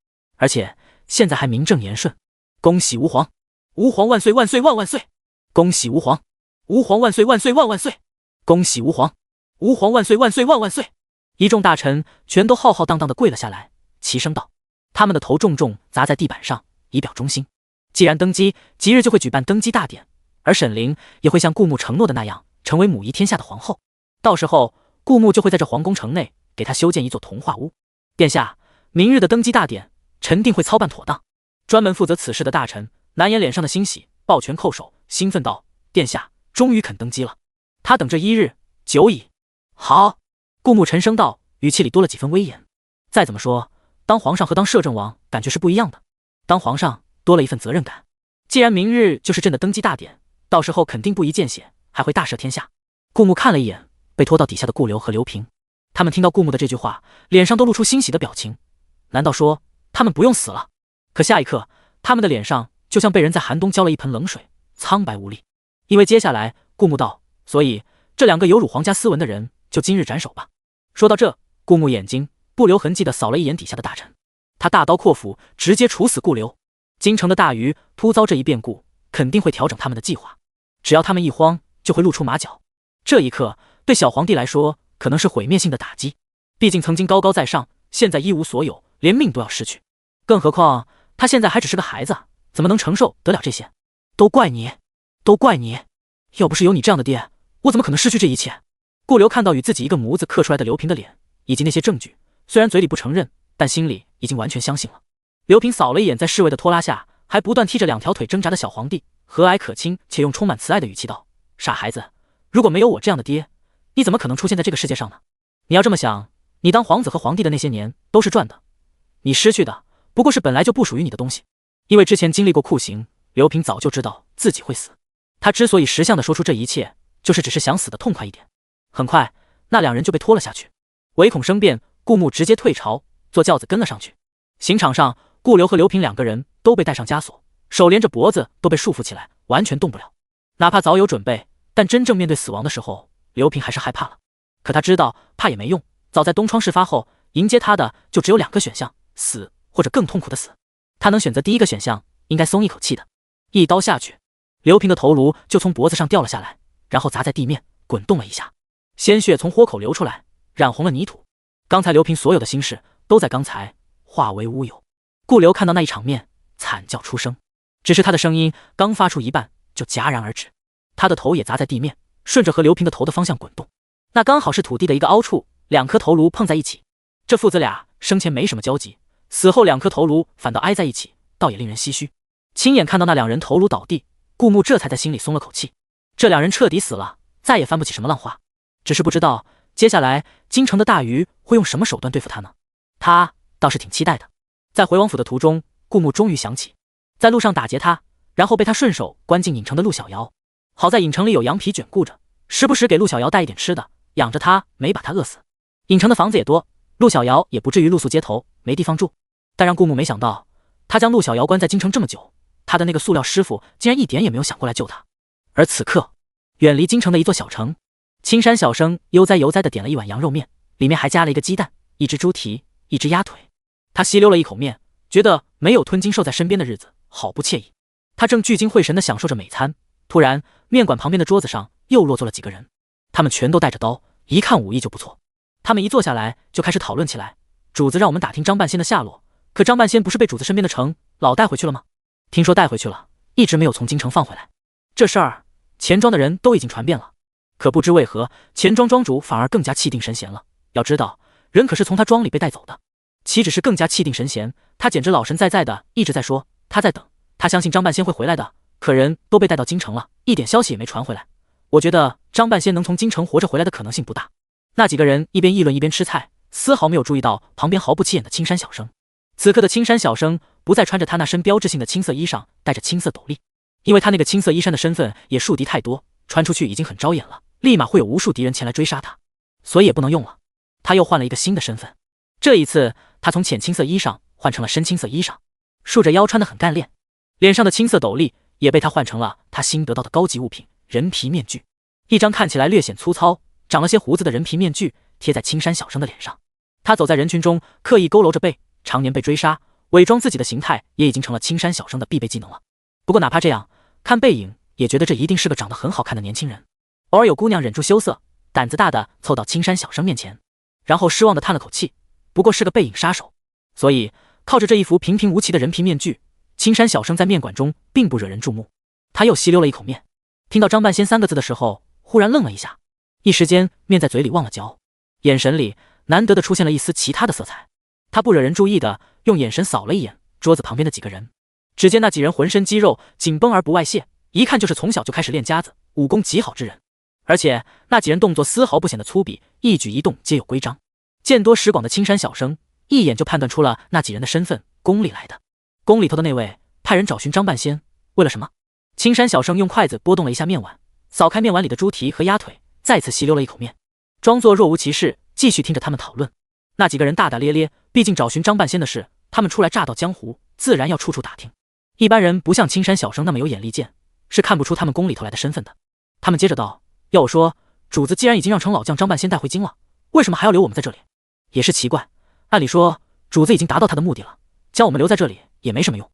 而且现在还名正言顺。恭喜吾皇，吾皇万岁万岁万万岁！恭喜吾皇，吾皇万岁万岁万万岁！恭喜吾皇，吾皇万岁万岁万万岁！一众大臣全都浩浩荡荡地跪了下来，齐声道：“他们的头重重砸在地板上，以表忠心。既然登基，即日就会举办登基大典，而沈凌也会像顾慕承诺的那样，成为母仪天下的皇后。到时候，顾慕就会在这皇宫城内给他修建一座童话屋。殿下，明日的登基大典，臣定会操办妥当。”专门负责此事的大臣难掩脸上的欣喜，抱拳叩首，兴奋道：“殿下终于肯登基了，他等这一日久矣。”好，顾慕沉声道，语气里多了几分威严。再怎么说，当皇上和当摄政王感觉是不一样的。当皇上多了一份责任感。既然明日就是朕的登基大典，到时候肯定不宜见血，还会大赦天下。顾慕看了一眼被拖到底下的顾流和刘平，他们听到顾慕的这句话，脸上都露出欣喜的表情。难道说他们不用死了？可下一刻，他们的脸上就像被人在寒冬浇了一盆冷水，苍白无力。因为接下来，顾慕道：“所以这两个有辱皇家斯文的人，就今日斩首吧。”说到这，顾慕眼睛不留痕迹地扫了一眼底下的大臣，他大刀阔斧，直接处死顾流。京城的大鱼突遭这一变故，肯定会调整他们的计划。只要他们一慌，就会露出马脚。这一刻，对小皇帝来说，可能是毁灭性的打击。毕竟曾经高高在上，现在一无所有，连命都要失去。更何况他现在还只是个孩子，怎么能承受得了这些？都怪你，都怪你！要不是有你这样的爹，我怎么可能失去这一切？顾流看到与自己一个模子刻出来的刘平的脸，以及那些证据，虽然嘴里不承认，但心里已经完全相信了。刘平扫了一眼在侍卫的拖拉下还不断踢着两条腿挣扎的小皇帝，和蔼可亲且用充满慈爱的语气道：“傻孩子，如果没有我这样的爹，你怎么可能出现在这个世界上呢？你要这么想，你当皇子和皇帝的那些年都是赚的，你失去的不过是本来就不属于你的东西。”因为之前经历过酷刑，刘平早就知道自己会死。他之所以识相地说出这一切，就是只是想死得痛快一点。很快，那两人就被拖了下去。唯恐生变，顾慕直接退朝，坐轿子跟了上去。刑场上，顾流和刘平两个人都被带上枷锁，手连着脖子都被束缚起来，完全动不了。哪怕早有准备，但真正面对死亡的时候，刘平还是害怕了。可他知道怕也没用，早在东窗事发后，迎接他的就只有两个选项：死或者更痛苦的死。他能选择第一个选项，应该松一口气的。一刀下去，刘平的头颅就从脖子上掉了下来，然后砸在地面，滚动了一下，鲜血从豁口流出来，染红了泥土。刚才刘平所有的心事都在刚才化为乌有。顾流看到那一场面，惨叫出声，只是他的声音刚发出一半就戛然而止，他的头也砸在地面，顺着和刘平的头的方向滚动。那刚好是土地的一个凹处，两颗头颅碰在一起。这父子俩生前没什么交集，死后两颗头颅反倒挨在一起，倒也令人唏嘘。亲眼看到那两人头颅倒地，顾慕这才在心里松了口气。这两人彻底死了，再也翻不起什么浪花。只是不知道接下来京城的大鱼会用什么手段对付他呢？他倒是挺期待的。在回王府的途中，顾慕终于想起在路上打劫他，然后被他顺手关进影城的陆小瑶。好在影城里有羊皮卷顾着，时不时给陆小瑶带一点吃的，养着他没把他饿死。影城的房子也多，陆小瑶也不至于露宿街头没地方住。但让顾慕没想到，他将陆小瑶关在京城这么久，他的那个塑料师傅竟然一点也没有想过来救他。而此刻，远离京城的一座小城，青山小生悠哉悠哉地点了一碗羊肉面，里面还加了一个鸡蛋，一只猪蹄，一只鸭腿。他吸溜了一口面，觉得没有吞金兽在身边的日子好不惬意。他正聚精会神地享受着美餐，突然面馆旁边的桌子上又落座了几个人，他们全都带着刀，一看武艺就不错。他们一坐下来就开始讨论起来，主子让我们打听张半仙的下落，可张半仙不是被主子身边的程老带回去了吗？听说带回去了，一直没有从京城放回来。这事儿钱庄的人都已经传遍了，可不知为何钱庄庄主反而更加气定神闲了。要知道人可是从他庄里被带走的，岂止是更加气定神闲，他简直老神在在的一直在说他在等，他相信张半仙会回来的。可人都被带到京城了，一点消息也没传回来。我觉得张半仙能从京城活着回来的可能性不大。那几个人一边议论一边吃菜，丝毫没有注意到旁边毫不起眼的青山小生。此刻的青山小生不再穿着他那身标志性的青色衣裳，戴着青色斗笠，因为他那个青色衣衫的身份也树敌太多，穿出去已经很招眼了，立马会有无数敌人前来追杀他，所以也不能用了。他又换了一个新的身份，这一次他从浅青色衣裳换成了深青色衣裳，竖着腰穿得很干练，脸上的青色斗笠也被他换成了他新得到的高级物品人皮面具，一张看起来略显粗糙，长了些胡子的人皮面具贴在青山小生的脸上。他走在人群中，刻意佝偻着背，常年被追杀，伪装自己的形态也已经成了青山小生的必备技能了。不过哪怕这样，看背影也觉得这一定是个长得很好看的年轻人。偶尔有姑娘忍住羞涩，胆子大的凑到青山小生面前，然后失望的叹了口气，不过是个背影杀手。所以靠着这一副平平无奇的人皮面具，青山小生在面馆中并不惹人注目。他又吸溜了一口面，听到张半仙3个字的时候，忽然愣了一下，一时间面在嘴里忘了嚼，眼神里难得的出现了一丝其他的色彩。他不惹人注意的用眼神扫了一眼桌子旁边的几个人，只见那几人浑身肌肉紧绷而不外泄，一看就是从小就开始练家子，武功极好之人。而且那几人动作丝毫不显得粗鄙，一举一动皆有规章。见多识广的青山小生一眼就判断出了那几人的身份，宫里来的。宫里头的那位派人找寻张半仙，为了什么？青山小生用筷子拨动了一下面碗，扫开面碗里的猪蹄和鸭腿，再次吸溜了一口面，装作若无其事，继续听着他们讨论。那几个人大大咧咧，毕竟找寻张半仙的事，他们初来乍到江湖，自然要处处打听。一般人不像青山小生那么有眼力见，是看不出他们宫里头来的身份的。他们接着道：要我说，主子既然已经让程老将张半仙带回京了，为什么还要留我们在这里？也是奇怪，按理说主子已经达到他的目的了，将我们留在这里也没什么用。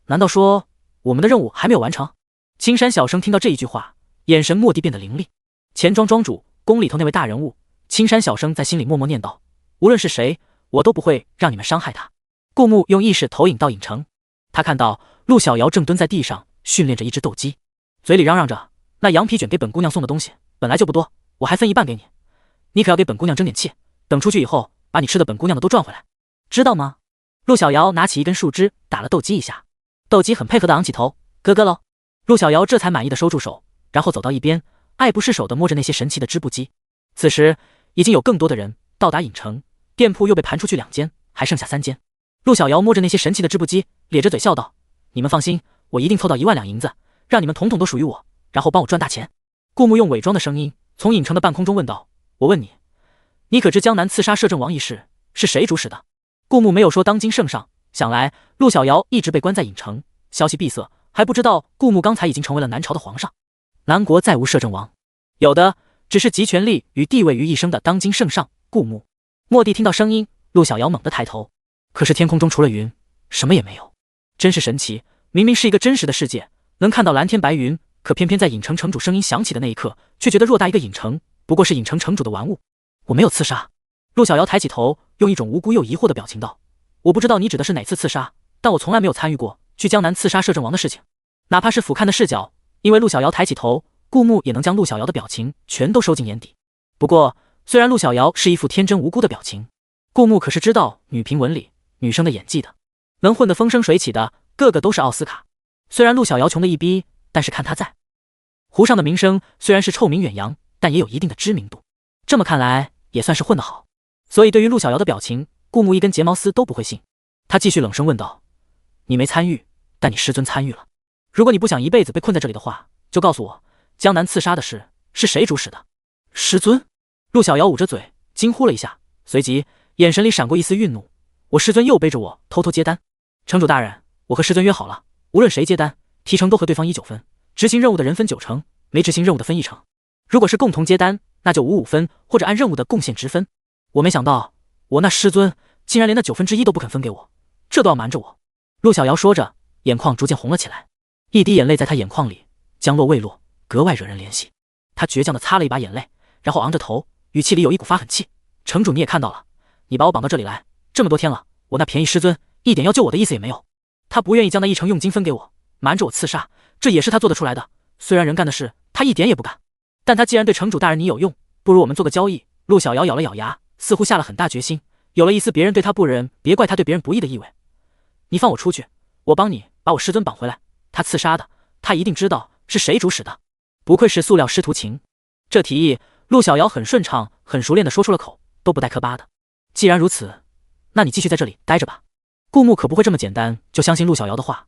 难道说我们的任务还没有完成？青山小生听到这一句话，眼神蓦地变得凌厉。钱庄庄主，宫里头那位大人物，青山小生在心里默默念道：无论是谁，我都不会让你们伤害他。顾木用意识投影到影城，他看到陆小瑶正蹲在地上训练着一只斗鸡，嘴里嚷嚷着：那羊皮卷给本姑娘送的东西本来就不多，我还分一半给你，你可要给本姑娘争点气，等出去以后把你吃的本姑娘的都赚回来，知道吗？陆小瑶拿起一根树枝打了斗鸡一下，斗鸡很配合的昂起头，咯咯喽。陆小瑶这才满意的收住手，然后走到一边，爱不释手的摸着那些神奇的织布机。此时已经有更多的人到达影城，店铺又被盘出去2间，还剩下3间。陆小瑶摸着那些神奇的织布机，咧着嘴笑道：你们放心，我一定凑到1万两银子，让你们统统都属于我，然后帮我赚大钱。顾木用伪装的声音从影城的半空中问道：我问你，你可知江南刺杀摄政王一事是谁主使的？顾木没有说当今圣上，想来陆小瑶一直被关在影城，消息闭塞，还不知道顾木刚才已经成为了南朝的皇上。南国再无摄政王，有的只是集权力与地位于一身的当今圣上顾木。蓦地听到声音，陆小瑶猛地抬头，可是天空中除了云，什么也没有，真是神奇。明明是一个真实的世界，能看到蓝天白云，可偏偏在影城城主声音响起的那一刻，却觉得偌大一个影城不过是影城城主的玩物。我没有刺杀。陆小瑶抬起头，用一种无辜又疑惑的表情道：我不知道你指的是哪次刺杀，但我从来没有参与过去江南刺杀摄政王的事情。哪怕是俯瞰的视角，因为陆小瑶抬起头，顾木也能将陆小瑶的表情全都收进眼底。不过虽然陆小瑶是一副天真无辜的表情，顾木可是知道女评文里女生的演技的，能混得风生水起的个个都是奥斯卡。虽然陆小瑶穷的一逼，但是看她在湖上的名声虽然是臭名远扬，但也有一定的知名度，这么看来也算是混得好。所以对于陆小瑶的表情，顾木一根睫毛丝都不会信。他继续冷声问道：你没参与，但你师尊参与了。如果你不想一辈子被困在这里的话，就告诉我，江南刺杀的事是谁主使的？师尊？陆小瑶捂着嘴惊呼了一下，随即眼神里闪过一丝愠怒。我师尊又背着我偷偷接单。城主大人，我和师尊约好了，无论谁接单提成都和对方1-9分，执行任务的人分9成，没执行任务的分1成。如果是共同接单，那就5-5分，或者按任务的贡献值分。我没想到我那师尊竟然连那1/9都不肯分给我，这都要瞒着我。陆小瑶说着，眼眶逐渐红了起来，一滴眼泪在她眼眶里将落未落，格外惹人怜惜。她倔强地擦了一把眼泪，然后昂着头，语气里有一股发狠气：城主你也看到了，你把我绑到这里来这么多天了，我那便宜师尊一点要救我的意思也没有。他不愿意将那1成佣金分给我，瞒着我刺杀，这也是他做得出来的。虽然人干的事他一点也不敢，但他既然对城主大人你有用，不如我们做个交易。陆小瑶咬了咬牙，似乎下了很大决心，有了一丝别人对他不仁，别怪他对别人不义的意味。你放我出去，我帮你把我师尊绑回来。他刺杀的，他一定知道是谁主使的。不愧是塑料师徒情。这提议，陆小瑶很顺畅、很熟练地说出了口，都不带磕巴的。既然如此，那你继续在这里待着吧。顾木可不会这么简单就相信陆小瑶的话。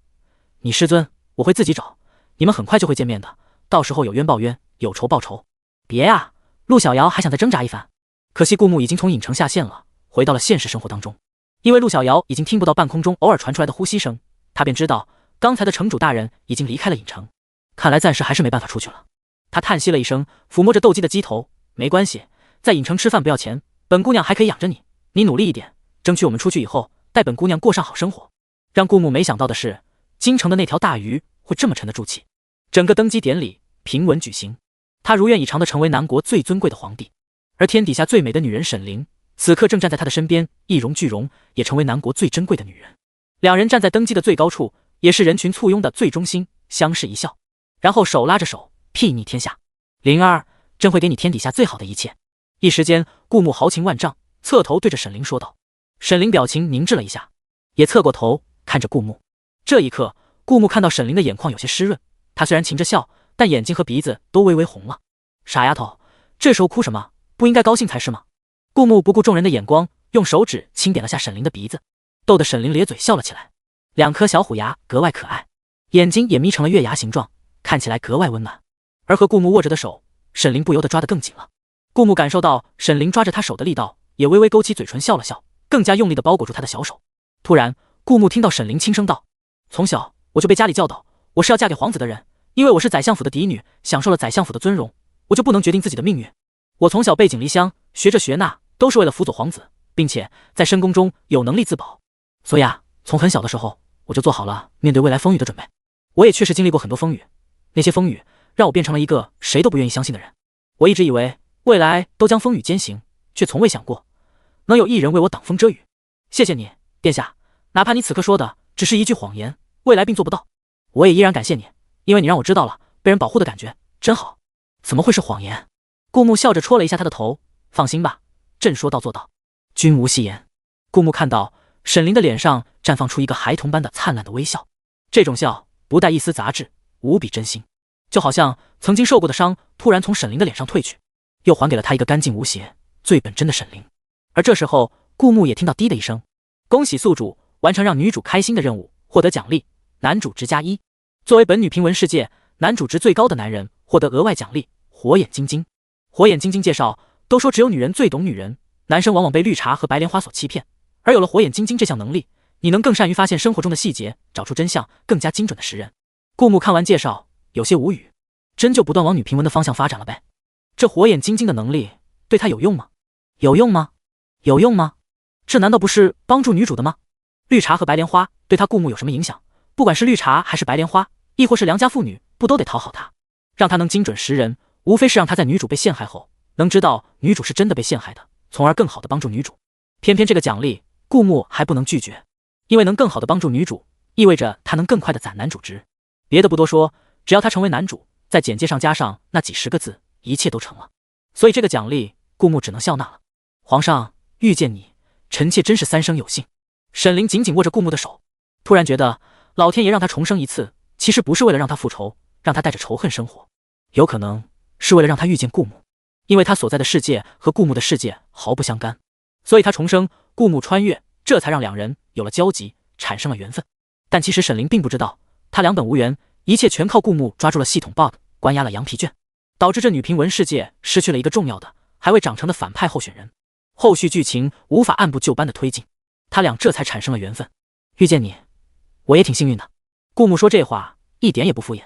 你师尊，我会自己找，你们很快就会见面的，到时候有冤报冤，有仇报仇。别啊！陆小瑶还想再挣扎一番，可惜顾木已经从影城下线了，回到了现实生活当中。因为陆小瑶已经听不到半空中偶尔传出来的呼吸声，他便知道刚才的城主大人已经离开了影城，看来暂时还是没办法出去了。他叹息了一声，抚摸着斗鸡的鸡头，没关系，在影城吃饭不要钱，本姑娘还可以养着你，你努力一点，争取我们出去以后带本姑娘过上好生活。让顾木没想到的是，京城的那条大鱼会这么沉得住气。整个登基典礼平稳举行，他如愿以偿地成为南国最尊贵的皇帝，而天底下最美的女人沈凌，此刻正站在他的身边，一荣俱荣，也成为南国最珍贵的女人。两人站在登基的最高处，也是人群簇拥的最中心，相视一笑，然后手拉着手，睥睨天下。灵儿，朕会给你天底下最好的一切。一时间，顾木豪情万丈，侧头对着沈凌说道。沈凌表情凝滞了一下，也侧过头看着顾木。这一刻，顾木看到沈凌的眼眶有些湿润，他虽然噙着笑，但眼睛和鼻子都微微红了。傻丫头，这时候哭什么？不应该高兴才是吗？顾木不顾众人的眼光，用手指轻点了下沈凌的鼻子，逗得沈凌咧嘴笑了起来。两颗小虎牙格外可爱，眼睛也眯成了月牙形状，看起来格外温暖。而和顾木握着的手，沈凌不由得抓得更紧了。顾木感受到沈凌抓着他手的力道，也微微勾起嘴唇笑了笑，更加用力地包裹住他的小手。突然，顾木听到沈凌轻声道：“从小我就被家里教导，我是要嫁给皇子的人，因为我是宰相府的嫡女，享受了宰相府的尊荣，我就不能决定自己的命运。我从小背井离乡，学着学那，都是为了辅佐皇子，并且在深宫中有能力自保。所以从很小的时候，我就做好了面对未来风雨的准备。我也确实经历过很多风雨，那些风雨让我变成了一个谁都不愿意相信的人。我一直以为未来都将风雨兼行，却从未想过能有一人为我挡风遮雨。谢谢你，殿下，哪怕你此刻说的只是一句谎言，未来并做不到，我也依然感谢你，因为你让我知道了被人保护的感觉，真好。”怎么会是谎言？顾木笑着戳了一下他的头，放心吧，朕说到做到，君无戏言。顾木看到沈凌的脸上绽放出一个孩童般的灿烂的微笑，这种笑不带一丝杂质，无比真心，就好像曾经受过的伤突然从沈凌的脸上褪去，又还给了他一个干净无邪、最本真的沈凌。而这时候，顾木也听到滴的一声，恭喜宿主完成让女主开心的任务，获得奖励，男主值+1。作为本女评文世界男主值最高的男人，获得额外奖励火眼金睛。火眼金睛介绍，都说只有女人最懂女人，男生往往被绿茶和白莲花所欺骗，而有了火眼金睛这项能力，你能更善于发现生活中的细节，找出真相，更加精准的识人。顾木看完介绍，有些无语，真就不断往女评文的方向发展了呗？这火眼金睛的能力对他有用吗？有用吗？有用吗？这难道不是帮助女主的吗？绿茶和白莲花对他顾木有什么影响？不管是绿茶还是白莲花，亦或是良家妇女，不都得讨好他，让他能精准识人，无非是让他在女主被陷害后，能知道女主是真的被陷害的，从而更好的帮助女主。偏偏这个奖励，顾木还不能拒绝，因为能更好的帮助女主，意味着他能更快的攒男主值。别的不多说，只要他成为男主，在简介上加上那几十个字，一切都成了。所以这个奖励，顾木只能笑纳了。皇上，遇见你，臣妾真是三生有幸。沈凌紧紧握着顾木的手，突然觉得老天爷让他重生一次，其实不是为了让他复仇，让他带着仇恨生活，有可能是为了让他遇见顾木，因为他所在的世界和顾木的世界毫不相干，所以他重生，顾木穿越，这才让两人有了交集，产生了缘分。但其实沈凌并不知道，他两本无缘，一切全靠顾木抓住了系统 bug， 关押了羊皮卷，导致这女评文世界失去了一个重要的还未长成的反派候选人，后续剧情无法按部就班的推进，他俩这才产生了缘分。遇见你，我也挺幸运的。顾木说这话一点也不敷衍，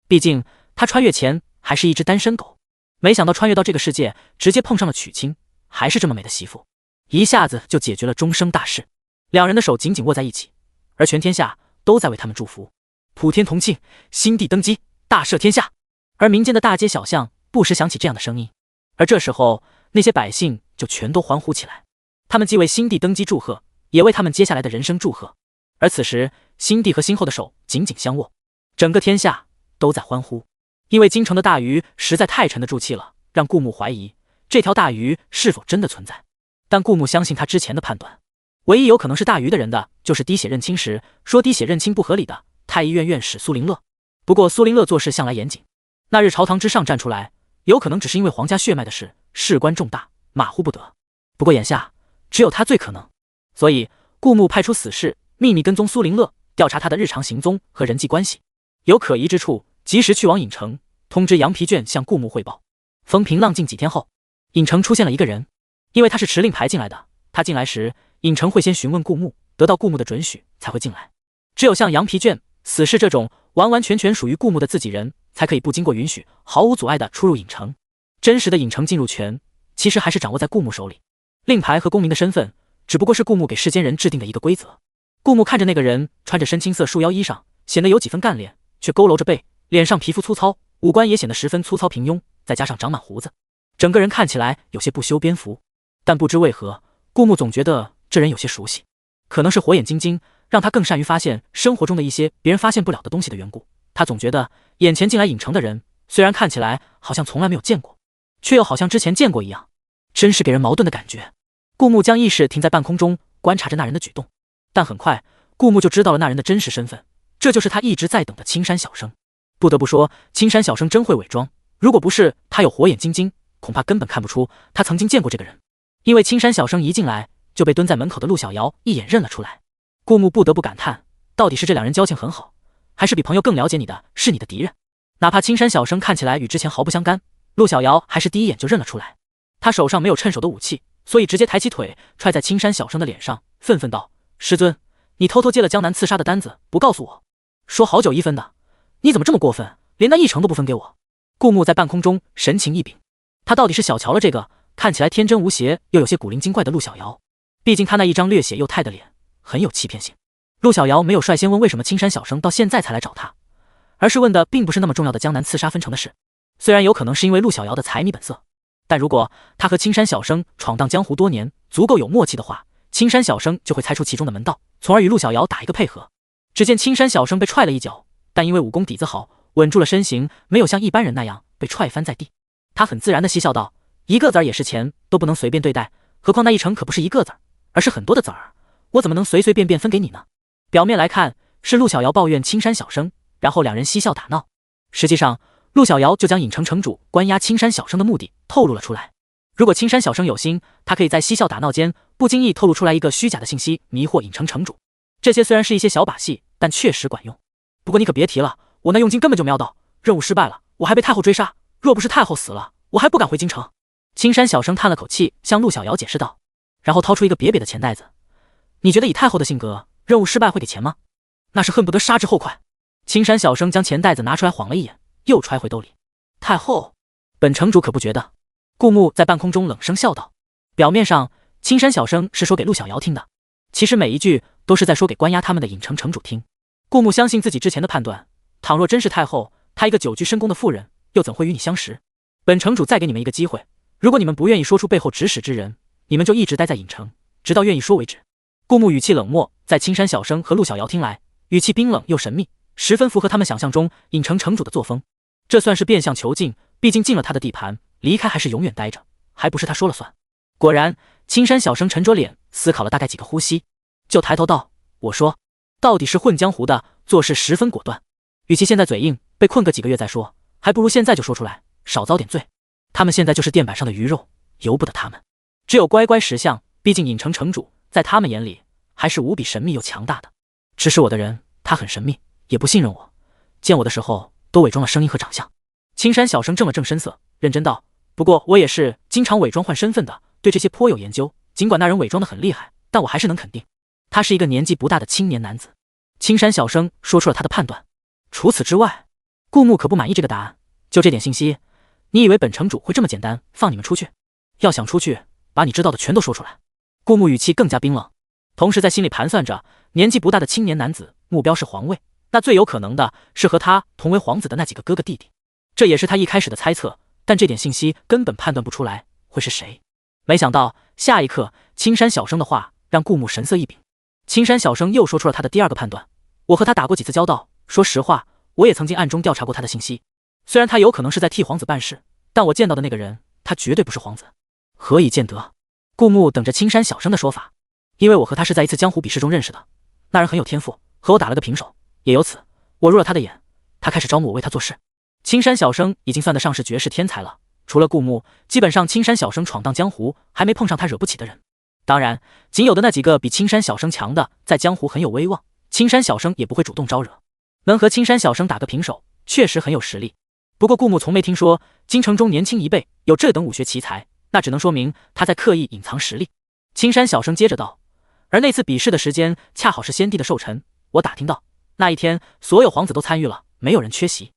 毕竟他穿越前还是一只单身狗，没想到穿越到这个世界，直接碰上了娶亲，还是这么美的媳妇，一下子就解决了终生大事。两人的手紧紧握在一起，而全天下都在为他们祝福，普天同庆，新帝登基，大赦天下。而民间的大街小巷不时响起这样的声音，而这时候那些百姓就全都欢呼起来，他们既为新帝登基祝贺，也为他们接下来的人生祝贺。而此时，新帝和新后的手紧紧相握，整个天下都在欢呼。因为京城的大鱼实在太沉得住气了，让顾木怀疑这条大鱼是否真的存在。但顾木相信他之前的判断，唯一有可能是大鱼的人的，就是滴血认亲时说滴血认亲不合理的太医院院士苏林乐。不过苏林乐做事向来严谨，那日朝堂之上站出来，有可能只是因为皇家血脉的事，事关重大，马虎不得。不过眼下只有他最可能，所以顾木派出死士秘密跟踪苏林乐，调查他的日常行踪和人际关系，有可疑之处及时去往郢城，通知羊皮卷向顾木汇报。风平浪静几天后，郢城出现了一个人，因为他是持令牌进来的，他进来时郢城会先询问顾木，得到顾木的准许才会进来。只有像羊皮卷、死士这种完完全全属于顾木的自己人，才可以不经过允许，毫无阻碍地出入郢城。真实的郢城进入权其实还是掌握在顾木手里，令牌和公民的身份只不过是顾木给世间人制定的一个规则。顾木看着那个人穿着深青色束腰衣裳，显得有几分干练，却佝偻着背，脸上皮肤粗糙，五官也显得十分粗糙平庸，再加上长满胡子，整个人看起来有些不修边幅。但不知为何，顾木总觉得这人有些熟悉，可能是火眼金睛让他更善于发现生活中的一些别人发现不了的东西的缘故。他总觉得眼前进来影城的人，虽然看起来好像从来没有见过，却又好像之前见过一样，真是给人矛盾的感觉。顾木将意识停在半空中，观察着那人的举动，但很快顾木就知道了那人的真实身份，这就是他一直在等的青山小生。不得不说，青山小生真会伪装，如果不是他有火眼金睛，恐怕根本看不出他曾经见过这个人。因为青山小生一进来就被蹲在门口的陆小瑶一眼认了出来，顾木不得不感叹，到底是这两人交情很好，还是比朋友更了解你的是你的敌人？哪怕青山小生看起来与之前毫不相干，陆小瑶还是第一眼就认了出来。他手上没有趁手的武器，所以直接抬起腿踹在青山小生的脸上，愤愤道：师尊，你偷偷接了江南刺杀的单子，不告诉我，说好9-1分的，你怎么这么过分，连那1成都不分给我？顾木在半空中神情一屏，他到底是小瞧了这个看起来天真无邪又有些古灵精怪的陆小瑶，毕竟他那一张略显幼态的脸很有欺骗性。陆小瑶没有率先问为什么青山小生到现在才来找他，而是问的并不是那么重要的江南刺杀分成的事。虽然有可能是因为陆小瑶的财迷本色，但如果他和青山小生闯荡江湖多年，足够有默契的话，青山小生就会猜出其中的门道，从而与陆小瑶打一个配合。只见青山小生被踹了一脚，但因为武功底子好，稳住了身形，没有像一般人那样被踹翻在地。他很自然地嬉笑道：一个子儿也是钱，都不能随便对待，何况那1成可不是一个子儿，而是很多的子儿，我怎么能随随便便分给你呢？表面来看是陆小瑶抱怨青山小生，然后两人嬉笑打闹，实际上陆小瑶就将影城城主关押青山小生的目的透露了出来。如果青山小生有心，他可以在嬉笑打闹间不经意透露出来一个虚假的信息，迷惑影城城主。这些虽然是一些小把戏，但确实管用。不过你可别提了，我那用金根本就瞄到，任务失败了，我还被太后追杀，若不是太后死了，我还不敢回京城。青山小生叹了口气，向陆小瑶解释道，然后掏出一个瘪瘪的钱袋子。你觉得以太后的性格，任务失败会给钱吗？那是恨不得杀之后快。青山小生将钱袋子拿出来晃了一眼，又揣回兜里。太后，本城主可不觉得。顾木在半空中冷声笑道，表面上青山小生是说给陆小瑶听的，其实每一句都是在说给关押他们的影城城主听。顾木相信自己之前的判断，倘若真是太后，她一个久居深宫的妇人，又怎会与你相识？本城主再给你们一个机会，如果你们不愿意说出背后指使之人，你们就一直待在影城，直到愿意说为止。顾木语气冷漠，在青山小生和陆小瑶听来，语气冰冷又神秘，十分符合他们想象中影城城主的作风。这算是变相囚禁，毕竟进了他的地盘，离开还是永远待着，还不是他说了算。果然，青山小生沉着脸，思考了大概几个呼吸，就抬头道：我说，到底是混江湖的，做事十分果断，与其现在嘴硬，被困个几个月再说，还不如现在就说出来，少遭点罪。他们现在就是垫板上的鱼肉，由不得他们，只有乖乖识相，毕竟影城城主在他们眼里还是无比神秘又强大的。指使我的人他很神秘，也不信任我，见我的时候都伪装了声音和长相。青山小生正了正身色，认真道：不过我也是经常伪装换身份的，对这些颇有研究，尽管那人伪装得很厉害，但我还是能肯定他是一个年纪不大的青年男子。青山小生说出了他的判断。除此之外，顾木可不满意这个答案，就这点信息，你以为本城主会这么简单放你们出去？要想出去，把你知道的全都说出来。顾木语气更加冰冷，同时在心里盘算着，年纪不大的青年男子目标是皇位，那最有可能的是和他同为皇子的那几个哥哥弟弟，这也是他一开始的猜测，但这点信息根本判断不出来会是谁。没想到下一刻，青山小生的话让顾木神色一凛。青山小生又说出了他的第二个判断：我和他打过几次交道，说实话，我也曾经暗中调查过他的信息。虽然他有可能是在替皇子办事，但我见到的那个人，他绝对不是皇子。何以见得？顾木等着青山小生的说法。因为我和他是在一次江湖比试中认识的，那人很有天赋，和我打了个平手，也由此我入了他的眼，他开始招募我为他做事。青山小生已经算得上是绝世天才了，除了顾木，基本上青山小生闯荡江湖还没碰上他惹不起的人。当然，仅有的那几个比青山小生强的，在江湖很有威望，青山小生也不会主动招惹。能和青山小生打个平手，确实很有实力。不过顾木从没听说京城中年轻一辈有这等武学奇才，那只能说明他在刻意隐藏实力。青山小生接着道：而那次比试的时间恰好是先帝的寿辰，我打听到那一天所有皇子都参与了，没有人缺席。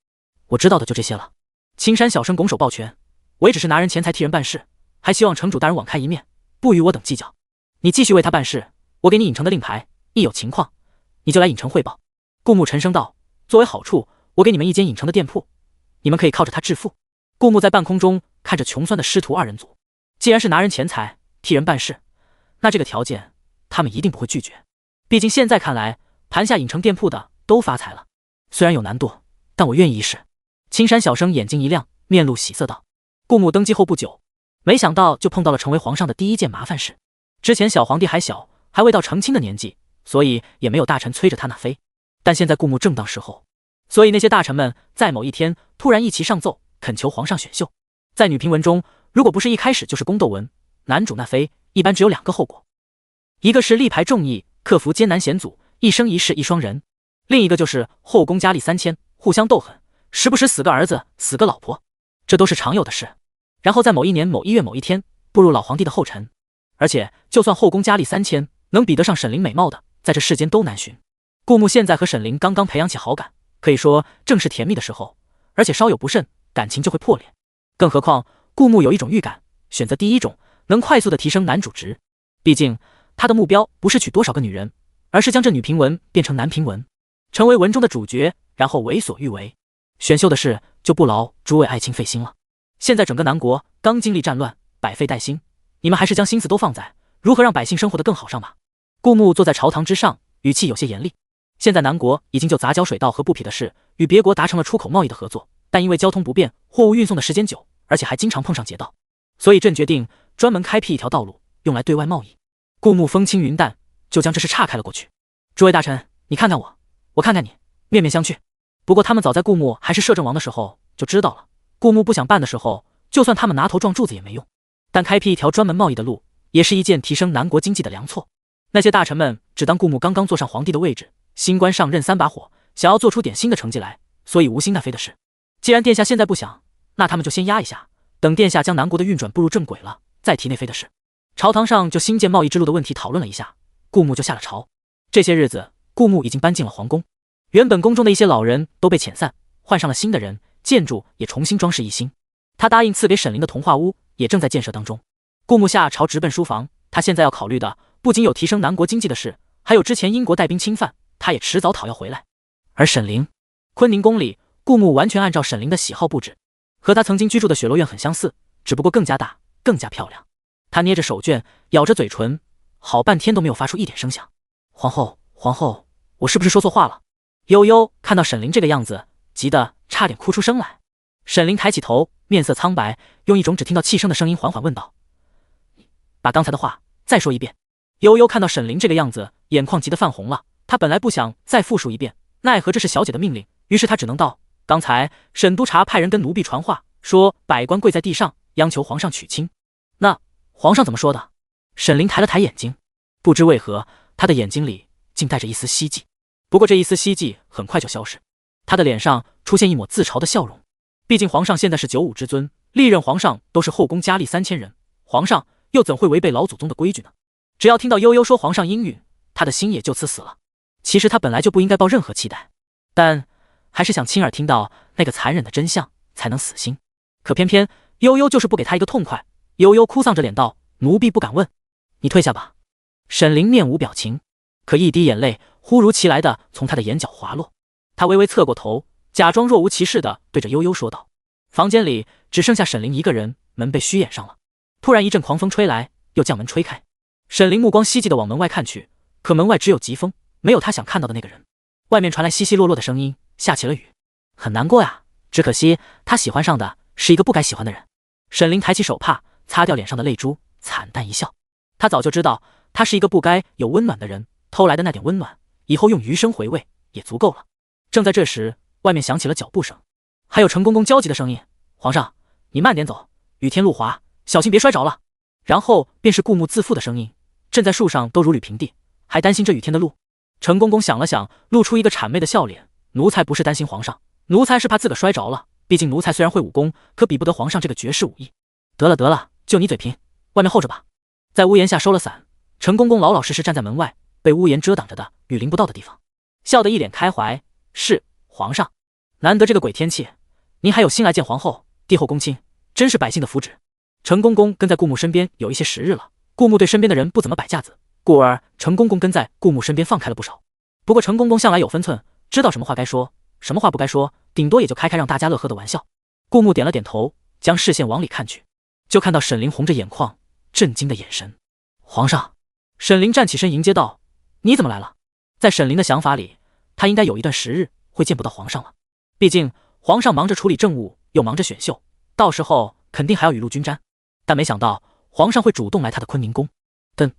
我知道的就这些了。青山小生拱手抱拳，我也只是拿人钱财替人办事，还希望城主大人网开一面，不与我等计较。你继续为他办事，我给你影城的令牌，一有情况你就来影城汇报。顾木沉声道：作为好处，我给你们一间影城的店铺，你们可以靠着它致富。顾木在半空中看着穷酸的师徒二人组，既然是拿人钱财替人办事，那这个条件他们一定不会拒绝。毕竟现在看来，盘下影城店铺的都发财了。虽然有难度，但我愿意一试。青山小生眼睛一亮，面露喜色道：顾木登基后不久，没想到就碰到了成为皇上的第一件麻烦事。之前小皇帝还小，还未到成亲的年纪，所以也没有大臣催着他纳妃。但现在顾木正当时候，所以那些大臣们在某一天突然一齐上奏，恳求皇上选秀。在女评文中，如果不是一开始就是宫斗文，男主纳妃一般只有2个后果，一个是力排众议，克服艰难险阻，一生一世一双人；另一个就是后宫佳丽3000，互相斗狠，时不时死个儿子，死个老婆，这都是常有的事。然后在某一年某一月某一天，步入老皇帝的后尘。而且就算后宫佳丽3000，能比得上沈凌美貌的，在这世间都难寻。顾木现在和沈凌刚刚培养起好感，可以说正是甜蜜的时候，而且稍有不慎，感情就会破裂。更何况顾木有一种预感，选择第一种能快速的提升男主值。毕竟他的目标不是娶多少个女人，而是将这女评文变成男评文，成为文中的主角，然后为所欲为。选秀的事就不劳诸位爱卿费心了。现在整个南国刚经历战乱，百废待兴，你们还是将心思都放在如何让百姓生活得更好上吧。顾木坐在朝堂之上，语气有些严厉。现在南国已经就杂交水稻和布匹的事与别国达成了出口贸易的合作，但因为交通不便，货物运送的时间久，而且还经常碰上劫道，所以朕决定专门开辟一条道路，用来对外贸易。顾木风轻云淡，就将这事岔开了过去。诸位大臣，你看看我，我看看你，面面相觑。不过他们早在顾木还是摄政王的时候就知道了，顾木不想办的时候，就算他们拿头撞柱子也没用。但开辟一条专门贸易的路，也是一件提升南国经济的良策。那些大臣们只当顾木刚刚坐上皇帝的位置，新官上任3把火，想要做出点新的成绩来，所以无心纳妃的事。既然殿下现在不想，那他们就先压一下，等殿下将南国的运转步入正轨了，再提内妃的事。朝堂上就新建贸易之路的问题讨论了一下，顾木就下了朝。这些日子，顾木已经搬进了皇宫，原本宫中的一些老人都被遣散，换上了新的人，建筑也重新装饰一新。他答应赐给沈凌的童话屋也正在建设当中。顾木下朝直奔书房，他现在要考虑的不仅有提升南国经济的事，还有之前英国带兵侵犯，他也迟早讨要回来。而沈凌，坤宁宫里，顾木完全按照沈凌的喜好布置，和他曾经居住的雪落院很相似，只不过更加大，更加漂亮。他捏着手绢，咬着嘴唇，好半天都没有发出一点声响。皇后，皇后，我是不是说错话了？悠悠看到沈凌这个样子，急得差点哭出声来。沈凌抬起头，面色苍白，用一种只听到气声的声音缓缓问道：把刚才的话再说一遍。悠悠看到沈凌这个样子，眼眶急得泛红了。他本来不想再复述一遍，奈何这是小姐的命令，于是他只能道：刚才沈督察派人跟奴婢传话，说百官跪在地上，央求皇上娶亲。那皇上怎么说的？沈凌抬了抬眼睛，不知为何，他的眼睛里竟带着一丝希冀。不过这一丝希冀很快就消失，他的脸上出现一抹自嘲的笑容。毕竟皇上现在是95之尊，历任皇上都是后宫佳丽3000人，皇上又怎会违背老祖宗的规矩呢？只要听到悠悠说皇上应允，他的心也就此死了。其实他本来就不应该抱任何期待，但还是想亲耳听到那个残忍的真相才能死心。可偏偏悠悠就是不给他一个痛快。悠悠哭丧着脸道：奴婢不敢问。你退下吧。沈凌面无表情，可一滴眼泪忽如其来的从他的眼角滑落。他微微侧过头，假装若无其事的对着悠悠说道。房间里只剩下沈凌一个人，门被虚掩上了。突然一阵狂风吹来，又将门吹开。沈凌目光希冀的往门外看去，可门外只有疾风，没有他想看到的那个人。外面传来稀稀落落的声音，下起了雨。很难过呀，只可惜他喜欢上的是一个不该喜欢的人。沈凌抬起手帕擦掉脸上的泪珠，惨淡一笑。他早就知道他是一个不该有温暖的人，偷来的那点温暖，以后用余生回味也足够了。正在这时，外面响起了脚步声，还有陈公公焦急的声音：皇上，你慢点走，雨天路滑，小心别摔着了。然后便是顾木自负的声音：朕在树上都如履平地，还担心这雨天的路？陈公公想了想，露出一个谄媚的笑脸：奴才不是担心皇上，奴才是怕自个摔着了。毕竟奴才虽然会武功，可比不得皇上这个绝世武艺。得了得了，就你嘴贫，外面候着吧。在屋檐下收了伞，陈公公老老实实站在门外，被屋檐遮挡着的雨淋不到的地方，笑得一脸开怀：是皇上，难得这个鬼天气，您还有心来见皇后，帝后恭亲，真是百姓的福祉。陈公公跟在顾木身边有一些时日了，顾木对身边的人不怎么摆架子，故而陈公公跟在顾木身边放开了不少。不过陈公公向来有分寸，知道什么话该说，什么话不该说，顶多也就开让大家乐呵的玩笑。顾木点了点头，将视线往里看去，就看到沈凌红着眼眶，震惊的眼神。皇上。沈凌站起身迎接道：“你怎么来了？”在沈凌的想法里，他应该有一段时日会见不到皇上了。毕竟皇上忙着处理政务，又忙着选秀，到时候肯定还要雨露均沾。但没想到皇上会主动来他的坤宁宫，但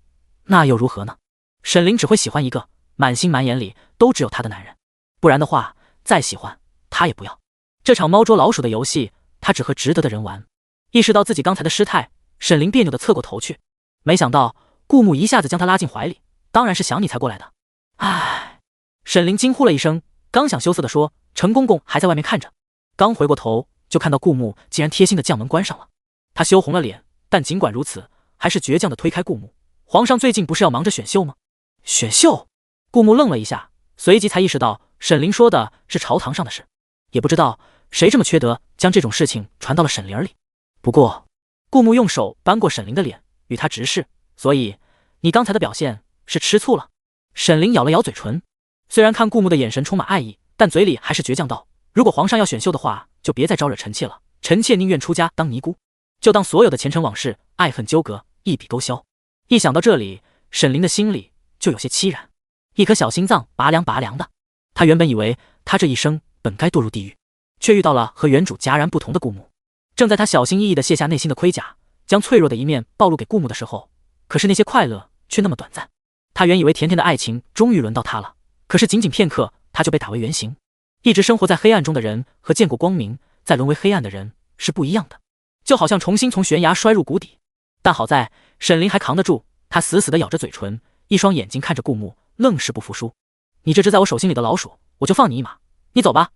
那又如何呢？沈凌只会喜欢一个满心满眼里都只有他的男人，不然的话，再喜欢他也不要。这场猫捉老鼠的游戏，他只和值得的人玩。意识到自己刚才的失态，沈凌别扭地侧过头去，没想到顾木一下子将他拉进怀里，当然是想你才过来的。唉，沈凌惊呼了一声，刚想羞涩地说陈公公还在外面看着，刚回过头就看到顾木竟然贴心地将门关上了。他羞红了脸，但尽管如此，还是倔强地推开顾木。皇上最近不是要忙着选秀吗？选秀？顾木愣了一下，随即才意识到沈凌说的是朝堂上的事，也不知道谁这么缺德，将这种事情传到了沈凌里。不过顾木用手扳过沈凌的脸，与他直视，所以你刚才的表现是吃醋了？沈凌咬了咬嘴唇，虽然看顾木的眼神充满爱意，但嘴里还是倔强道：如果皇上要选秀的话，就别再招惹臣妾了，臣妾宁愿出家当尼姑，就当所有的前尘往事爱恨纠葛一笔勾销。一想到这里，沈凌的心里就有些凄然，一颗小心脏拔凉拔凉的。他原本以为他这一生本该堕入地狱，却遇到了和原主戛然不同的顾木。正在他小心翼翼地卸下内心的盔甲，将脆弱的一面暴露给顾木的时候，可是那些快乐却那么短暂。他原以为甜甜的爱情终于轮到他了，可是仅仅片刻，他就被打为原形。一直生活在黑暗中的人和见过光明再沦为黑暗的人是不一样的，就好像重新从悬崖摔入谷底。但好在沈凌还扛得住，他死死地咬着嘴唇，一双眼睛看着顾木，愣是不服输。你这只在我手心里的老鼠，我就放你一马，你走吧。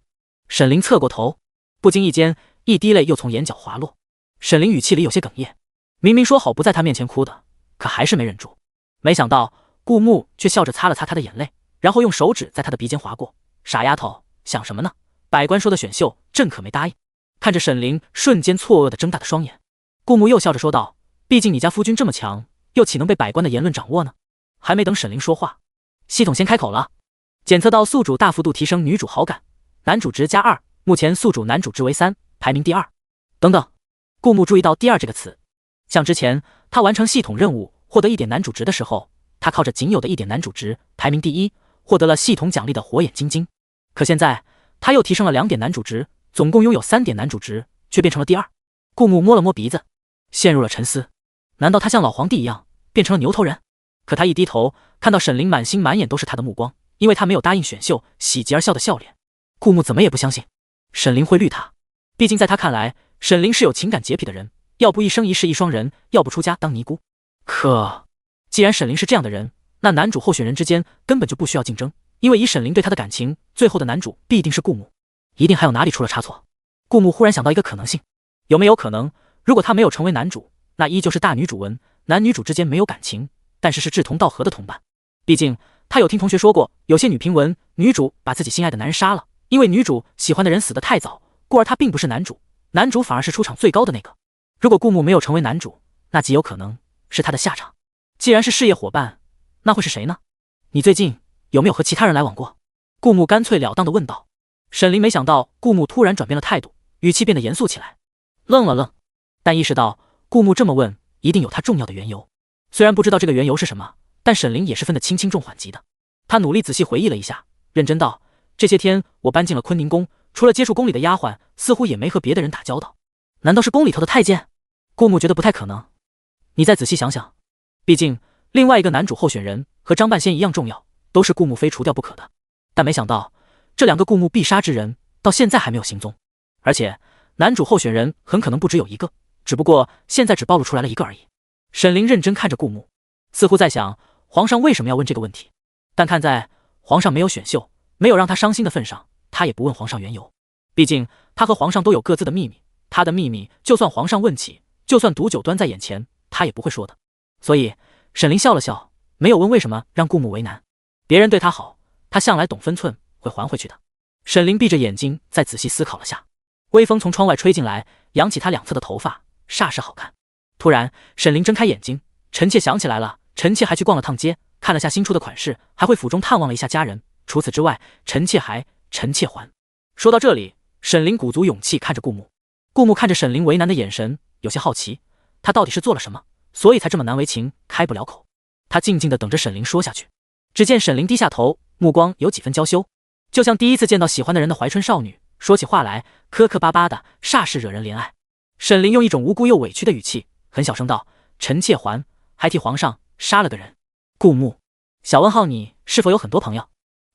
沈凌侧过头，不经意间一滴泪又从眼角滑落。沈凌语气里有些哽咽，明明说好不在他面前哭的，可还是没忍住。没想到顾木却笑着擦了擦他的眼泪，然后用手指在他的鼻尖划过。傻丫头，想什么呢？百官说的选秀，朕可没答应。看着沈凌瞬间错愕地睁大的双眼，顾木又笑着说道：毕竟你家夫君这么强，又岂能被百官的言论掌握呢？还没等沈凌说话，系统先开口了。检测到宿主大幅度提升女主好感，男主值+2，目前宿主男主值为3，排名第2。等等，顾木注意到第2这个词，像之前他完成系统任务获得1点男主值的时候，他靠着仅有的1点男主值排名第1，获得了系统奖励的火眼金睛。可现在他又提升了2点男主值，总共拥有3点男主值，却变成了第2。顾木摸了摸鼻子，陷入了沉思。难道他像老皇帝一样变成了牛头人？可他一低头，看到沈凌满心满眼都是他的目光，因为他没有答应选秀，喜极而笑的笑脸。顾木怎么也不相信沈凌会绿他，毕竟在他看来，沈凌是有情感洁癖的人，要不一生一世一双人，要不出家当尼姑。可既然沈凌是这样的人，那男主候选人之间根本就不需要竞争，因为以沈凌对他的感情，最后的男主必定是顾木，一定还有哪里出了差错。顾木忽然想到一个可能性，有没有可能，如果他没有成为男主，那依旧是大女主文，男女主之间没有感情，但是志同道合的同伴。毕竟他有听同学说过，有些女评文，女主把自己心爱的男人杀了，因为女主喜欢的人死得太早，故而他并不是男主，男主反而是出场最高的那个。如果顾木没有成为男主，那极有可能是他的下场。既然是事业伙伴，那会是谁呢？你最近有没有和其他人来往过？顾木干脆了当地问道。沈凌没想到顾木突然转变了态度，语气变得严肃起来，愣了愣，但意识到顾木这么问一定有他重要的缘由。虽然不知道这个缘由是什么，但沈凌也是分得轻轻重缓急的。他努力仔细回忆了一下，认真道：这些天我搬进了坤宁宫，除了接触宫里的丫鬟，似乎也没和别的人打交道。难道是宫里头的太监？顾木觉得不太可能。你再仔细想想，毕竟另外一个男主候选人和张半仙一样重要，都是顾木非除掉不可的。但没想到这2个顾木必杀之人到现在还没有行踪，而且男主候选人很可能不只有一个，只不过现在只暴露出来了一个而已。沈凌认真看着顾木，似乎在想皇上为什么要问这个问题，但看在皇上没有选秀，没有让他伤心的份上，他也不问皇上缘由。毕竟他和皇上都有各自的秘密，他的秘密就算皇上问起，就算毒酒端在眼前，他也不会说的。所以沈凌笑了笑，没有问为什么让顾木为难。别人对他好，他向来懂分寸，会还回去的。沈凌闭着眼睛再仔细思考了下，微风从窗外吹进来，扬起他两侧的头发，煞是好看。突然沈凌睁开眼睛，臣妾想起来了，臣妾还去逛了趟街，看了下新出的款式，还回府中探望了一下家人，除此之外，臣妾还。说到这里，沈凌鼓足勇气看着顾木。顾木看着沈凌为难的眼神，有些好奇，他到底是做了什么，所以才这么难为情，开不了口。他静静地等着沈凌说下去。只见沈凌低下头，目光有几分娇羞，就像第一次见到喜欢的人的怀春少女，说起话来磕磕巴巴的，煞是惹人怜爱。沈凌用一种无辜又委屈的语气，很小声道：“臣妾还替皇上杀了个人。”顾木，小问号，你是否有很多朋友？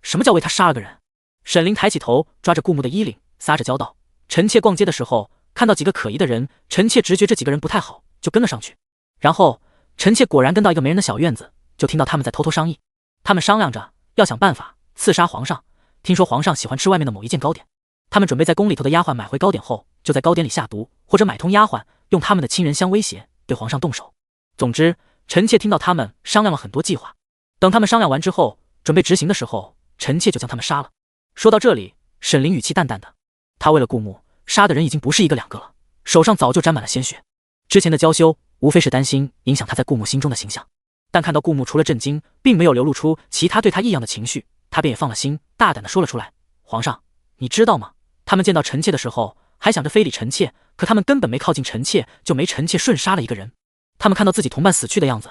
什么叫为他杀了个人？沈凌抬起头，抓着顾木的衣领，撒着娇道：“臣妾逛街的时候看到几个可疑的人，臣妾直觉这几个人不太好，就跟了上去。然后臣妾果然跟到一个没人的小院子，就听到他们在偷偷商议。他们商量着要想办法刺杀皇上。听说皇上喜欢吃外面的某一件糕点，他们准备在宫里头的丫鬟买回糕点后，就在糕点里下毒，或者买通丫鬟，用他们的亲人相威胁，对皇上动手。总之，臣妾听到他们商量了很多计划。等他们商量完之后，准备执行的时候，臣妾就将他们杀了。”说到这里，沈凌语气淡淡的，他为了顾木杀的人已经不是一个两个了，手上早就沾满了鲜血。之前的娇羞无非是担心影响他在顾木心中的形象，但看到顾木除了震惊，并没有流露出其他对他异样的情绪，他便也放了心，大胆地说了出来：“皇上，你知道吗？他们见到臣妾的时候，还想着非礼臣妾，可他们根本没靠近臣妾，就没臣妾顺杀了一个人。他们看到自己同伴死去的样子，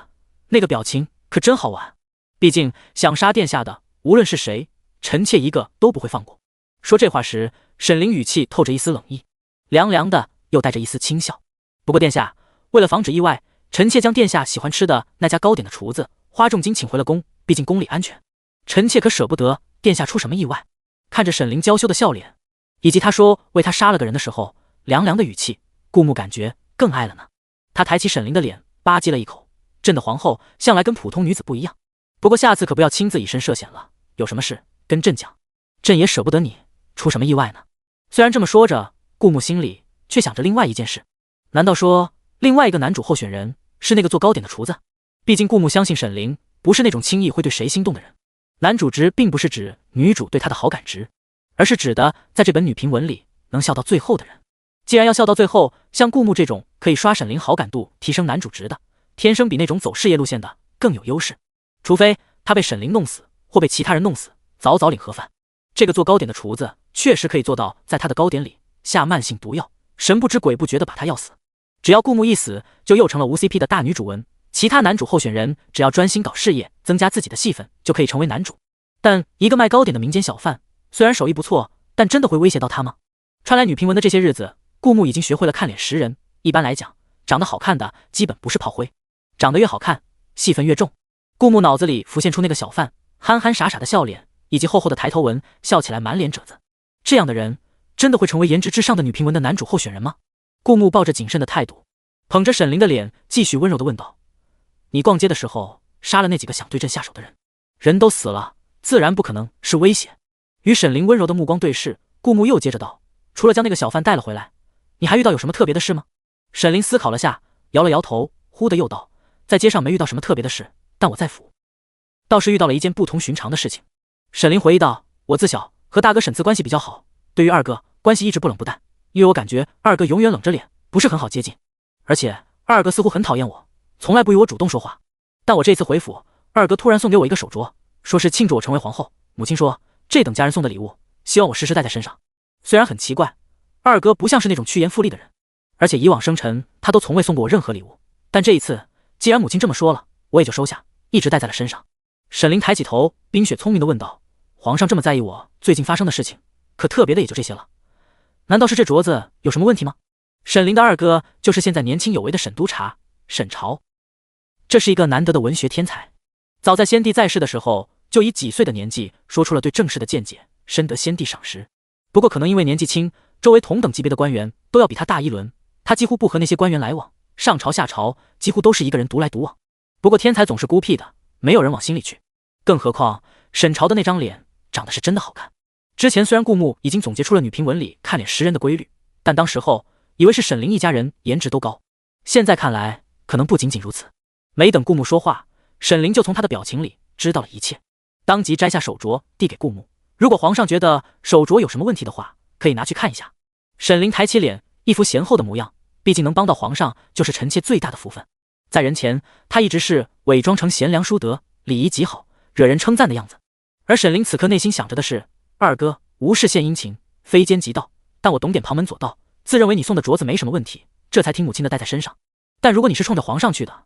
那个表情可真好玩。毕竟想杀殿下的，无论是谁，臣妾一个都不会放过。”说这话时，沈凌语气透着一丝冷意，凉凉的又带着一丝轻笑。不过殿下，为了防止意外，臣妾将殿下喜欢吃的那家糕点的厨子花重金请回了宫，毕竟宫里安全。臣妾可舍不得殿下出什么意外。看着沈凌娇羞的笑脸，以及他说为他杀了个人的时候凉凉的语气，顾木感觉更爱了呢。他抬起沈凌的脸，吧唧了一口：“朕的皇后向来跟普通女子不一样，不过下次可不要亲自以身涉险了，有什么事跟朕讲，朕也舍不得你出什么意外呢。”虽然这么说着，顾木心里却想着另外一件事，难道说另外一个男主候选人是那个做糕点的厨子？毕竟顾木相信沈凌不是那种轻易会对谁心动的人。男主值并不是指女主对他的好感值，而是指的在这本女评文里能笑到最后的人。既然要笑到最后，像顾木这种可以刷沈凌好感度提升男主值的，天生比那种走事业路线的更有优势。除非他被沈凌弄死，或被其他人弄死，早早领盒饭。这个做糕点的厨子确实可以做到在他的糕点里下慢性毒药，神不知鬼不觉地把他药死。只要顾木一死，就又成了无 CP 的大女主文。其他男主候选人只要专心搞事业，增加自己的戏份，就可以成为男主。但一个卖糕点的民间小贩，虽然手艺不错，但真的会威胁到他吗？穿来女评文的这些日子，顾木已经学会了看脸识人。一般来讲，长得好看的基本不是炮灰，长得越好看，戏份越重。顾木脑子里浮现出那个小贩憨憨傻傻的笑脸，以及厚厚的抬头纹，笑起来满脸褶子。这样的人真的会成为颜值至上的女评文的男主候选人吗？顾木抱着谨慎的态度，捧着沈凌的脸，继续温柔地问道：“你逛街的时候杀了那几个想对朕下手的人，人都死了，自然不可能是威胁。”与沈凌温柔的目光对视，顾木又接着道：“除了将那个小贩带了回来，你还遇到有什么特别的事吗？”沈凌思考了下，摇了摇头，忽地又道：“在街上没遇到什么特别的事，但我在府倒是遇到了一件不同寻常的事情。”沈凌回忆道：“我自小和大哥沈赐关系比较好，对于二哥关系一直不冷不淡，因为我感觉二哥永远冷着脸，不是很好接近，而且二哥似乎很讨厌我，从来不与我主动说话。但我这次回府，二哥突然送给我一个手镯，说是庆祝我成为皇后。母亲说这等家人送的礼物，希望我时时带在身上。虽然很奇怪，二哥不像是那种趋炎附厉的人，而且以往生辰他都从未送过我任何礼物，但这一次既然母亲这么说了，我也就收下，一直带在了身上。”沈凌抬起头，冰雪聪明地问道：“皇上这么在意我最近发生的事情，可特别的也就这些了，难道是这镯子有什么问题吗？”沈凌的二哥就是现在年轻有为的沈督察沈朝，这是一个难得的文学天才，早在先帝在世的时候，就以几岁的年纪说出了对政事的见解，深得先帝赏识。不过可能因为年纪轻，周围同等级别的官员都要比他大一轮，他几乎不和那些官员来往，上朝下朝几乎都是一个人独来独往。不过天才总是孤僻的，没有人往心里去，更何况沈朝的那张脸长得是真的好看。之前虽然顾木已经总结出了女评文里看脸识人的规律，但当时候以为是沈凌一家人颜值都高，现在看来可能不仅仅如此。没等顾木说话，沈凌就从他的表情里知道了一切，当即摘下手镯递给顾木：“如果皇上觉得手镯有什么问题的话，可以拿去看一下。”沈凌抬起脸，一副贤厚的模样，毕竟能帮到皇上就是臣妾最大的福分。在人前他一直是伪装成贤良淑德、礼仪极好、惹人称赞的样子，而沈凌此刻内心想着的是，二哥，无事献殷勤，非奸即盗，但我懂点旁门左道，自认为你送的镯子没什么问题，这才听母亲的戴在身上。但如果你是冲着皇上去的，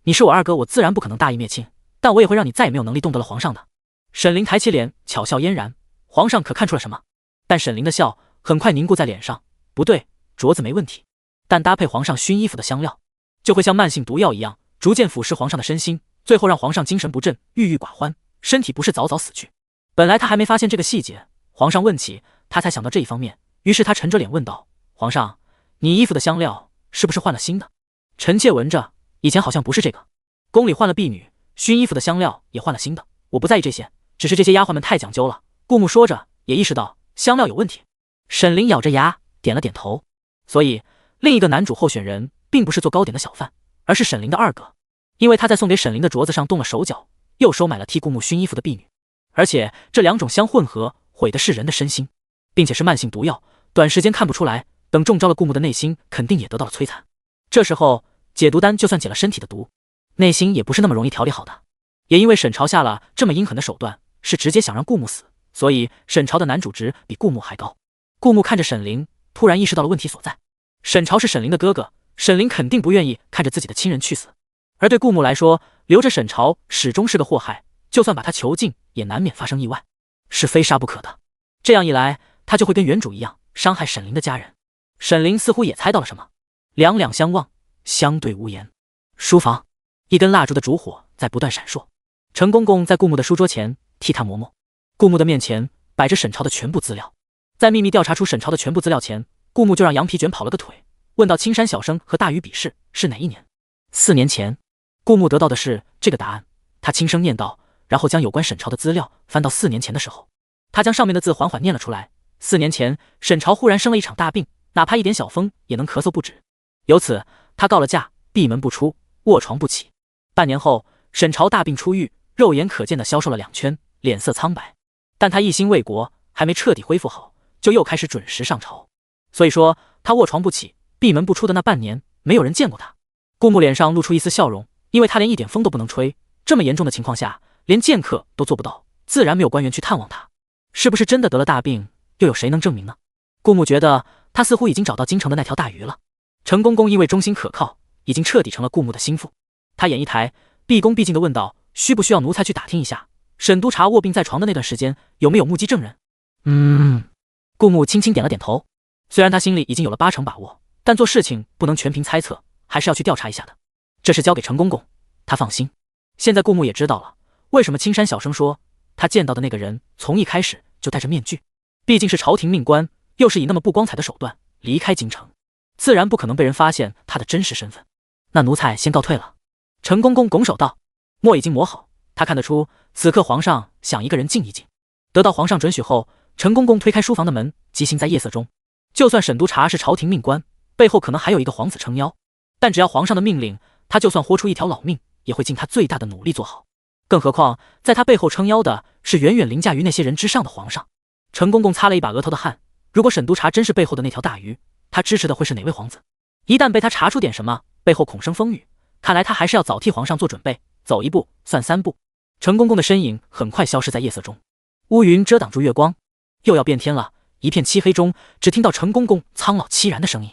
你是我二哥，我自然不可能大义灭亲，但我也会让你再也没有能力动得了皇上的。沈凌抬起脸，巧笑嫣然，皇上可看出了什么？但沈凌的笑很快凝固在脸上，不对，镯子没问题，但搭配皇上熏衣服的香料，就会像慢性毒药一样，逐渐腐蚀皇上的身心，最后让皇上精神不振，郁郁寡欢，身体不适，早早死去。本来他还没发现这个细节，皇上问起，他才想到这一方面，于是他沉着脸问道：皇上，你衣服的香料是不是换了新的？臣妾闻着，以前好像不是这个。宫里换了婢女，熏衣服的香料也换了新的，我不在意这些，只是这些丫鬟们太讲究了。顾木说着，也意识到香料有问题。沈凌咬着牙点了点头。所以另一个男主候选人并不是做糕点的小贩，而是沈凌的二哥，因为他在送给沈凌的镯子上动了手脚，又收买了替顾木熏衣服的婢女，而且这两种相混合，毁的是人的身心，并且是慢性毒药，短时间看不出来，等中招了顾木的内心肯定也得到了摧残。这时候解毒丹就算解了身体的毒，内心也不是那么容易调理好的。也因为沈朝下了这么阴狠的手段，是直接想让顾木死，所以沈朝的男主值比顾木还高。顾木看着沈凌，突然意识到了问题所在。沈朝是沈凌的哥哥，沈凌肯定不愿意看着自己的亲人去死，而对顾木来说，留着沈朝始终是个祸害，就算把他囚禁，也难免发生意外，是非杀不可的。这样一来，他就会跟原主一样，伤害沈凌的家人。沈凌似乎也猜到了什么，两两相望，相对无言。书房，一根蜡烛的烛火在不断闪烁，陈公公在顾木的书桌前替他磨墨。顾木的面前摆着沈朝的全部资料，在秘密调查出沈朝的全部资料前，顾木就让羊皮卷跑了个腿，问到青山小生和大禹比试是哪一年？4年前。顾木得到的是这个答案，他轻声念道，然后将有关沈朝的资料翻到4年前的时候，他将上面的字缓缓念了出来。4年前，沈朝忽然生了一场大病，哪怕一点小风也能咳嗽不止，由此他告了假，闭门不出，卧床不起。半年后，沈朝大病初愈，肉眼可见的消瘦了2圈，脸色苍白，但他一心为国，还没彻底恢复好，就又开始准时上朝。所以说他卧床不起，闭门不出的那半年，没有人见过他。顾木脸上露出一丝笑容，因为他连一点风都不能吹，这么严重的情况下，连剑客都做不到，自然没有官员去探望他。是不是真的得了大病，又有谁能证明呢？顾木觉得他似乎已经找到京城的那条大鱼了。陈公公因为忠心可靠，已经彻底成了顾木的心腹。他眼一抬，毕恭毕敬地问道：需不需要奴才去打听一下，沈督察卧病在床的那段时间，有没有目击证人？顾木轻轻点了点头。虽然他心里已经有了8成把握，但做事情不能全凭猜测，还是要去调查一下的。这事交给陈公公，他放心。现在顾木也知道了，为什么青山小生说他见到的那个人从一开始就戴着面具，毕竟是朝廷命官，又是以那么不光彩的手段离开京城，自然不可能被人发现他的真实身份。那奴才先告退了。陈公公拱手道。墨已经磨好，他看得出此刻皇上想一个人静一静。得到皇上准许后，陈公公推开书房的门，急行在夜色中。就算沈督察是朝廷命官，背后可能还有一个皇子撑腰，但只要皇上的命令，他就算豁出一条老命，也会尽他最大的努力做好。更何况在他背后撑腰的是远远凌驾于那些人之上的皇上。陈公公擦了一把额头的汗，如果沈督察真是背后的那条大鱼，他支持的会是哪位皇子？一旦被他查出点什么，背后恐生风雨，看来他还是要早替皇上做准备，走一步算3步。陈公公的身影很快消失在夜色中，乌云遮挡住月光，又要变天了。一片漆黑中，只听到陈公公苍老凄然的声音。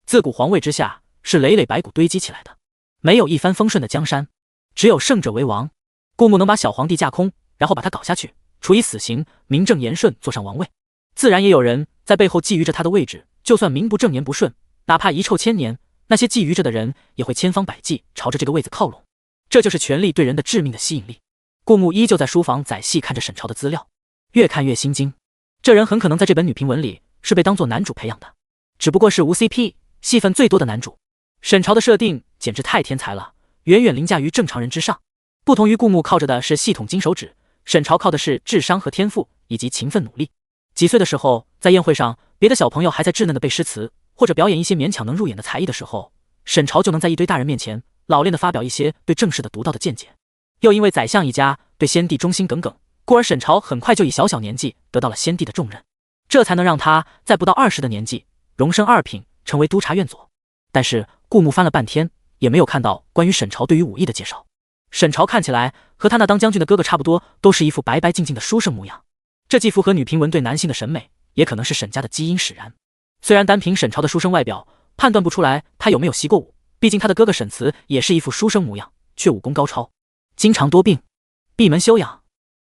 自古皇位之下，是累累白骨堆积起来的，没有一帆风顺的江山，只有胜者为王。顾木能把小皇帝架空，然后把他搞下去，处以死刑，名正言顺坐上王位，自然也有人在背后觊觎着他的位置。就算名不正言不顺，哪怕遗臭千年，那些觊觎着的人也会千方百计朝着这个位子靠拢。这就是权力对人的致命的吸引力。顾木依旧在书房仔细看着沈朝的资料，越看越心惊。这人很可能在这本女评文里是被当作男主培养的，只不过是无 CP 戏份最多的男主。沈朝的设定简直太天才了，远远凌驾于正常人之上。不同于顾木靠着的是系统金手指，沈朝靠的是智商和天赋，以及勤奋努力。几岁的时候，在宴会上，别的小朋友还在稚嫩的背诗词，或者表演一些勉强能入眼的才艺的时候，沈朝就能在一堆大人面前老练地发表一些对正式的独到的见解。又因为宰相一家对先帝忠心耿耿，故而沈朝很快就以小小年纪得到了先帝的重任，这才能让他在不到20的年纪荣升2品，成为督察院佐。但是顾木翻了半天，也没有看到关于沈朝对于武艺的介绍。沈朝看起来和他那当将军的哥哥差不多，都是一副白白净净的书生模样。这既符合女评文对男性的审美，也可能是沈家的基因使然。虽然单凭沈朝的书生外表判断不出来他有没有习过武，毕竟他的哥哥沈慈也是一副书生模样，却武功高超，经常多病，闭门休养，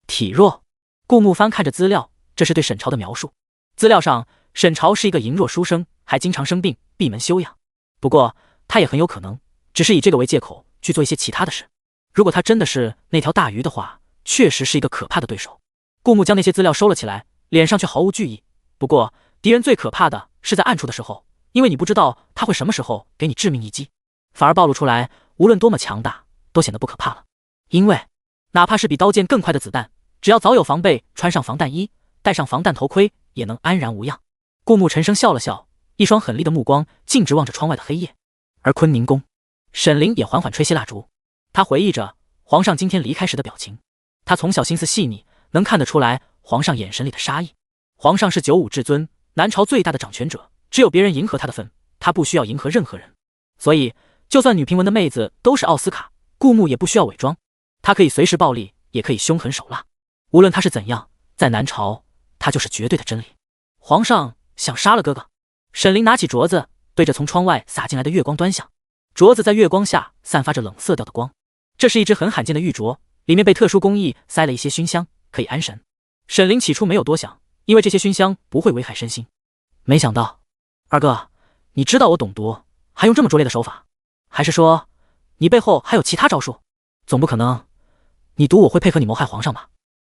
体弱。顾木翻看着资料，这是对沈朝的描述。资料上，沈朝是一个羸弱书生，还经常生病，闭门休养。不过他也很有可能只是以这个为借口去做一些其他的事。如果他真的是那条大鱼的话，确实是一个可怕的对手。顾木将那些资料收了起来，脸上却毫无惧意。不过敌人最可怕的是在暗处的时候，因为你不知道他会什么时候给你致命一击，反而暴露出来，无论多么强大都显得不可怕了。因为哪怕是比刀剑更快的子弹，只要早有防备，穿上防弹衣，戴上防弹头盔，也能安然无恙。顾木沉声笑了笑，一双狠厉的目光径直望着窗外的黑夜。而坤宁宫，沈凌也缓缓吹熄蜡烛，他回忆着皇上今天离开时的表情。他从小心思细腻，能看得出来皇上眼神里的杀意。皇上是九五至尊，南朝最大的掌权者，只有别人迎合他的份，他不需要迎合任何人。所以就算女评文的妹子都是奥斯卡，顾木也不需要伪装，他可以随时暴力，也可以凶狠手辣。无论他是怎样，在南朝他就是绝对的真理。皇上想杀了哥哥。沈凌拿起镯子，对着从窗外洒进来的月光端详。镯子在月光下散发着冷色调的光，这是一只很罕见的玉镯，里面被特殊工艺塞了一些熏香，可以安神。沈凌起初没有多想，因为这些熏香不会危害身心。没想到，二哥，你知道我懂毒，还用这么拙劣的手法？还是说你背后还有其他招数？总不可能你赌我会配合你谋害皇上吧？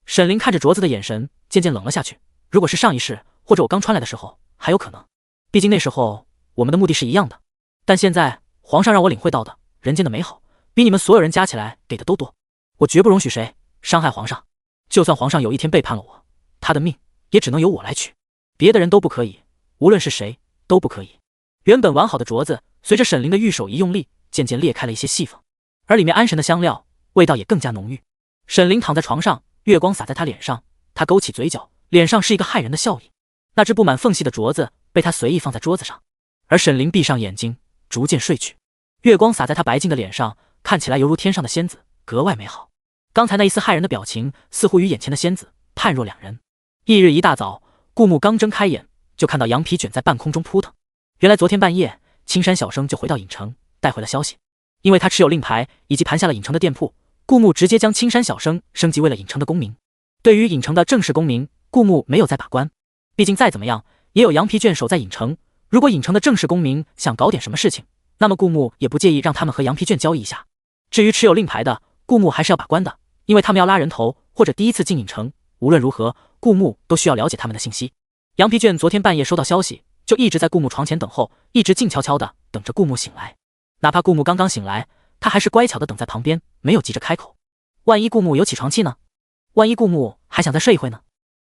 沈凌看着镯子的眼神渐渐冷了下去。如果是上一世，或者我刚穿来的时候，还有可能，毕竟那时候我们的目的是一样的。但现在皇上让我领会到的人间的美好，比你们所有人加起来给的都多。我绝不容许谁伤害皇上，就算皇上有一天背叛了我，他的命也只能由我来取，别的人都不可以，无论是谁都不可以。原本完好的镯子随着沈凌的玉手一用力，渐渐裂开了一些细缝，而里面安神的香料味道也更加浓郁。沈凌躺在床上，月光洒在他脸上，他勾起嘴角，脸上是一个骇人的笑意。那只布满缝隙的镯子被他随意放在桌子上，而沈凌闭上眼睛，逐渐睡去。月光洒在他白净的脸上，看起来犹如天上的仙子，格外美好。刚才那一丝骇人的表情，似乎与眼前的仙子判若两人。翌日一大早，顾木刚睁开眼，就看到羊皮卷在半空中扑腾。原来昨天半夜，青山小生就回到影城，带回了消息。因为他持有令牌以及盘下了影城的店铺，顾木直接将青山小生升级为了影城的公民。对于影城的正式公民，顾木没有再把关，毕竟再怎么样也有羊皮卷守在影城。如果影城的正式公民想搞点什么事情，那么顾木也不介意让他们和羊皮卷交易一下。至于持有令牌的，顾木还是要把关的，因为他们要拉人头或者第一次进影城，无论如何顾木都需要了解他们的信息。羊皮卷昨天半夜收到消息，就一直在顾木床前等候，一直静悄悄的等着顾木醒来。哪怕顾木刚刚醒来，他还是乖巧的等在旁边，没有急着开口。万一顾木有起床气呢？万一顾木还想再睡一会呢？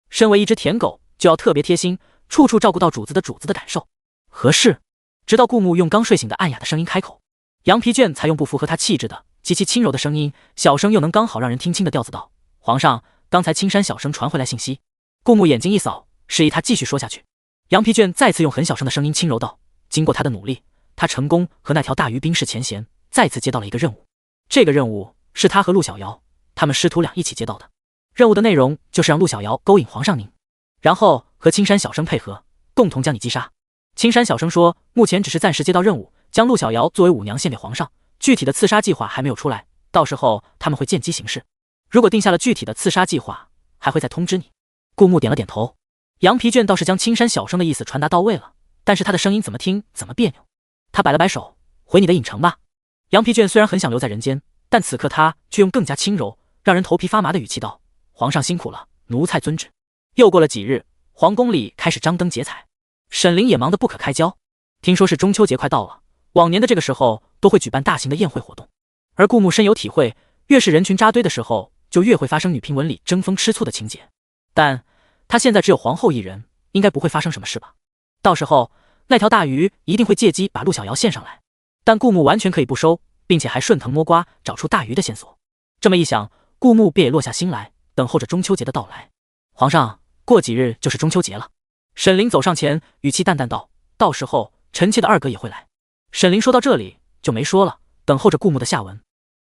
身为一只舔狗，就要特别贴心，处处照顾到主子的感受。合适。直到顾木用刚睡醒的暗哑的声音开口，羊皮卷才用不符合他气质的极其轻柔的声音，小声又能刚好让人听清的调子道：皇上，刚才青山小生传回来信息。顾木眼睛一扫，示意他继续说下去。羊皮卷再次用很小声的声音轻柔道：经过他的努力，他成功和那条大鱼冰释前嫌，再次接到了一个任务。这个任务是他和陆小瑶他们师徒俩一起接到的。任务的内容就是让陆小瑶勾引皇上您，然后和青山小生配合，共同将你击杀。青山小生说，目前只是暂时接到任务，将陆小瑶作为舞娘献给皇上，具体的刺杀计划还没有出来，到时候他们会见机行事。如果定下了具体的刺杀计划，还会再通知你。顾木点了点头。羊皮卷倒是将青山小生的意思传达到位了，但是他的声音怎么听怎么别扭。他摆了摆手，回你的影城吧。羊皮卷虽然很想留在人间，但此刻他却用更加轻柔让人头皮发麻的语气道：皇上辛苦了，奴才遵旨。又过了几日，皇宫里开始张灯结彩，沈凌也忙得不可开交。听说是中秋节快到了，往年的这个时候都会举办大型的宴会活动，而顾木深有体会，越是人群扎堆的时候，就越会发生女评文里争风吃醋的情节。但他现在只有皇后一人，应该不会发生什么事吧？到时候那条大鱼一定会借机把陆小瑶献上来，但顾木完全可以不收，并且还顺藤摸瓜找出大鱼的线索。这么一想，顾木便也落下心来，等候着中秋节的到来。皇上，过几日就是中秋节了。沈凌走上前，语气淡淡道：到时候臣妾的二哥也会来。沈凌说到这里就没说了，等候着顾木的下文。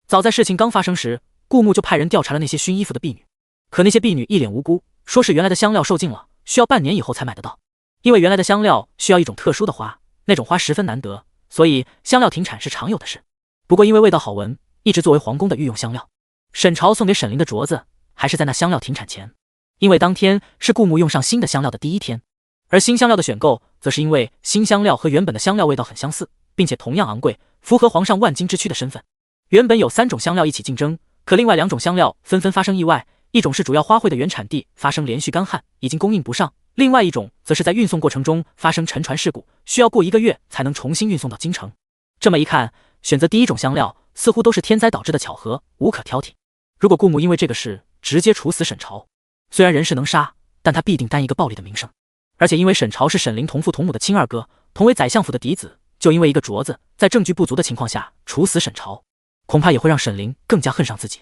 早在事情刚发生时，顾木就派人调查了那些熏衣服的婢女，可那些婢女一脸无辜，说是原来的香料售尽了，需要半年以后才买得到。因为原来的香料需要一种特殊的花，那种花十分难得，所以香料停产是常有的事。不过因为味道好闻，一直作为皇宫的御用香料。沈朝送给沈凌的镯子还是在那香料停产前，因为当天是顾木用上新的香料的第一天。而新香料的选购则是因为新香料和原本的香料味道很相似，并且同样昂贵，符合皇上万金之躯的身份。原本有3种香料一起竞争，可另外2种香料纷纷发生意外，一种是主要花卉的原产地发生连续干旱，已经供应不上，另外一种则是在运送过程中发生沉船事故，需要过1个月才能重新运送到京城。这么一看，选择第一种香料似乎都是天灾导致的巧合，无可挑剔。如果顾木因为这个事直接处死沈朝，虽然人是能杀，但他必定担一个暴力的名声。而且因为沈朝是沈凌同父同母的亲二哥，同为宰相府的嫡子，就因为一个镯子，在证据不足的情况下处死沈朝，恐怕也会让沈凌更加恨上自己，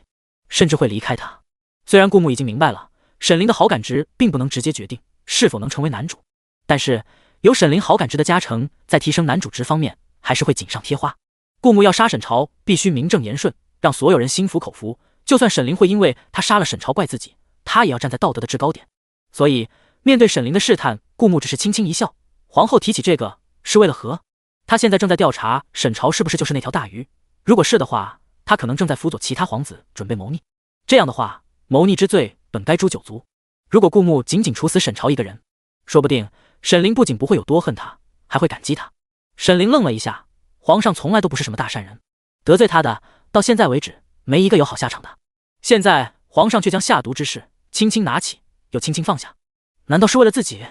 甚至会离开他。虽然顾木已经明白了沈凌的好感值并不能直接决定是否能成为男主，但是有沈凌好感值的加成，在提升男主值方面还是会锦上添花。顾木要杀沈朝，必须名正言顺，让所有人心服口服，就算沈凌会因为他杀了沈朝怪自己，他也要站在道德的制高点。所以面对沈凌的试探，顾木只是轻轻一笑。皇后提起这个是为了何？他现在正在调查沈朝是不是就是那条大鱼，如果是的话，他可能正在辅佐其他皇子准备谋逆。这样的话，谋逆之罪本该诛9族。如果顾木仅仅处死沈朝一个人，说不定沈凌不仅不会有多恨他，还会感激他。沈凌愣了一下，皇上从来都不是什么大善人，得罪他的到现在为止没一个有好下场的。现在皇上却将下毒之事轻轻拿起，又轻轻放下，难道是为了自己？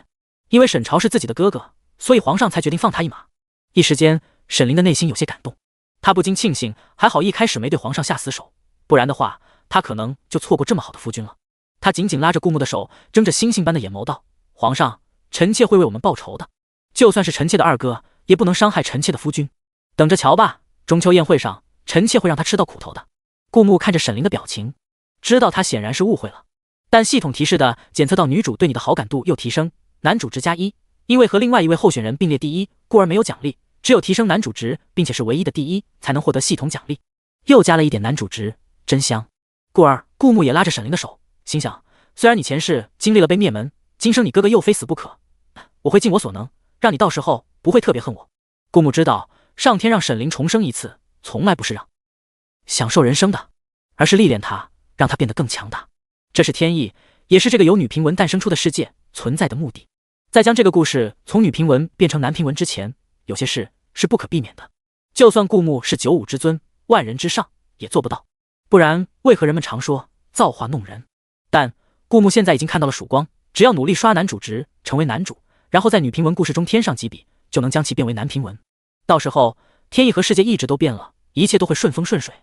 因为沈朝是自己的哥哥，所以皇上才决定放他一马。一时间，沈凌的内心有些感动，他不禁庆幸，还好一开始没对皇上下死手，不然的话，他可能就错过这么好的夫君了。他紧紧拉着顾木的手，睁着星星般的眼眸道：“皇上，臣妾会为我们报仇的。就算是臣妾的二哥，也不能伤害臣妾的夫君。等着瞧吧，中秋宴会上，臣妾会让他吃到苦头的。”顾木看着沈凌的表情，知道他显然是误会了。但系统提示的检测到女主对你的好感度又提升，男主值+1，因为和另外一位候选人并列第一，故而没有奖励，只有提升男主值，并且是唯一的第一，才能获得系统奖励。又加了一点男主值，真香。故而顾木也拉着沈凌的手，心想：虽然你前世经历了被灭门，今生你哥哥又非死不可，我会尽我所能，让你到时候不会特别恨我。顾木知道，上天让沈凌重生一次，从来不是让享受人生的，而是历练他，让他变得更强大。这是天意，也是这个由女频文诞生出的世界存在的目的。在将这个故事从女频文变成男频文之前，有些事是不可避免的。就算顾木是95之尊，万人之上，也做不到。不然，为何人们常说造化弄人？但顾木现在已经看到了曙光，只要努力刷男主值，成为男主，然后在女频文故事中添上几笔，就能将其变为男频文。到时候，天意和世界一直都变了，一切都会顺风顺水。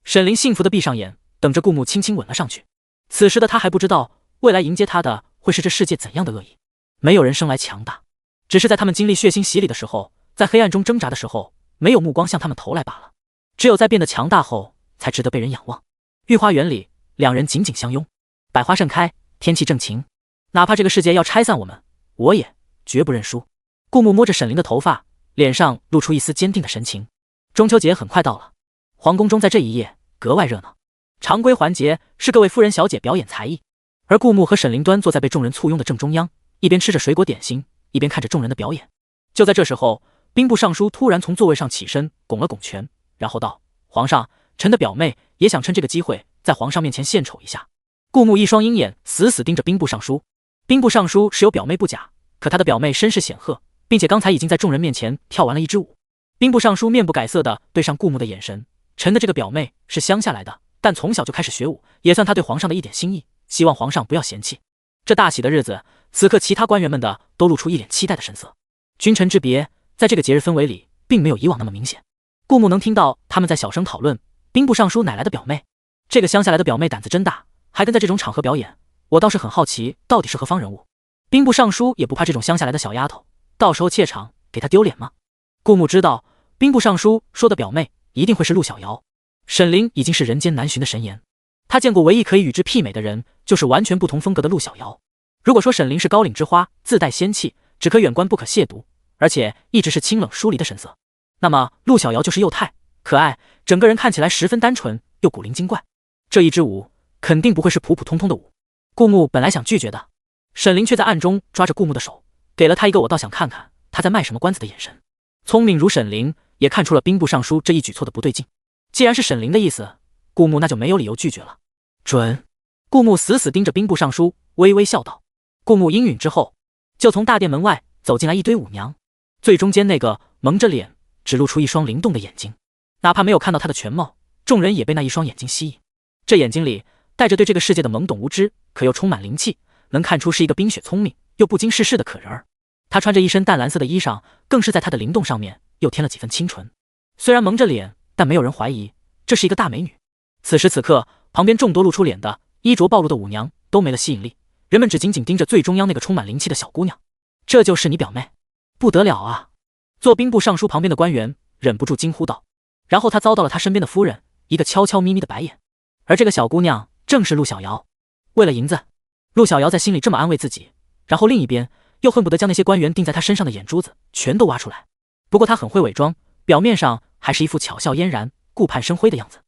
沈凌幸福地闭上眼，等着顾木轻轻吻了上去。此时的他还不知道，未来迎接他的会是这世界怎样的恶意。没有人生来强大，只是在他们经历血腥洗礼的时候，在黑暗中挣扎的时候，没有目光向他们投来罢了。只有在变得强大后，才值得被人仰望。御花园里，两人紧紧相拥，百花盛开，天气正晴。哪怕这个世界要拆散我们，我也绝不认输。顾木摸着沈凌的头发，脸上露出一丝坚定的神情。中秋节很快到了，皇宫中在这一夜格外热闹。常规环节是各位夫人小姐表演才艺，而顾木和沈凌端坐在被众人簇拥的正中央，一边吃着水果点心，一边看着众人的表演。就在这时候，兵部尚书突然从座位上起身，拱了拱拳，然后道：“皇上，臣的表妹也想趁这个机会在皇上面前献丑一下。”顾木一双鹰眼死死盯着兵部尚书。兵部尚书是有表妹不假，可他的表妹身世显赫，并且刚才已经在众人面前跳完了一支舞。兵部尚书面不改色的对上顾木的眼神，臣的这个表妹是乡下来的，但从小就开始学舞，也算他对皇上的一点心意，希望皇上不要嫌弃。这大喜的日子，此刻其他官员们的都露出一脸期待的神色。君臣之别，在这个节日氛围里，并没有以往那么明显。顾木能听到他们在小声讨论兵部尚书哪来的表妹，这个乡下来的表妹胆子真大，还跟在这种场合表演，我倒是很好奇到底是何方人物。兵部尚书也不怕这种乡下来的小丫头，到时候怯场给他丢脸吗？顾木知道兵部尚书说的表妹一定会是陆小瑶。沈凌已经是人间难寻的神颜，他见过唯一可以与之媲美的人，就是完全不同风格的陆小瑶。如果说沈凌是高岭之花，自带仙气，只可远观不可亵渎，而且一直是清冷疏离的神色，那么陆小瑶就是幼态，可爱，整个人看起来十分单纯又古灵精怪。这一支舞肯定不会是普普通通的舞。顾木本来想拒绝的，沈凌却在暗中抓着顾木的手，给了他一个我倒想看看他在卖什么关子的眼神。聪明如沈凌也看出了兵部尚书这一举措的不对劲，既然是沈凌的意思，顾木那就没有理由拒绝了。准。顾木死死盯着兵部尚书，微微笑道。顾木应允之后，就从大殿门外走进来一堆舞娘，最中间那个蒙着脸，只露出一双灵动的眼睛，哪怕没有看到他的全貌，众人也被那一双眼睛吸引。这眼睛里带着对这个世界的懵懂无知，可又充满灵气，能看出是一个冰雪聪明又不经世事的可人儿。他穿着一身淡蓝色的衣裳，更是在他的灵动上面又添了几分清纯。虽然蒙着脸，但没有人怀疑这是一个大美女。此时此刻，旁边众多露出脸的衣着暴露的舞娘都没了吸引力，人们只紧紧盯着最中央那个充满灵气的小姑娘。这就是你表妹？不得了啊！做兵部尚书旁边的官员忍不住惊呼道。然后他遭到了他身边的夫人一个悄悄咪咪的白眼，而这个小姑娘正是陆小瑶。为了银子，陆小瑶在心里这么安慰自己，然后另一边又恨不得将那些官员钉在他身上的眼珠子全都挖出来。不过他很会伪装，表面上还是一副巧笑嫣然、顾盼生辉的样子。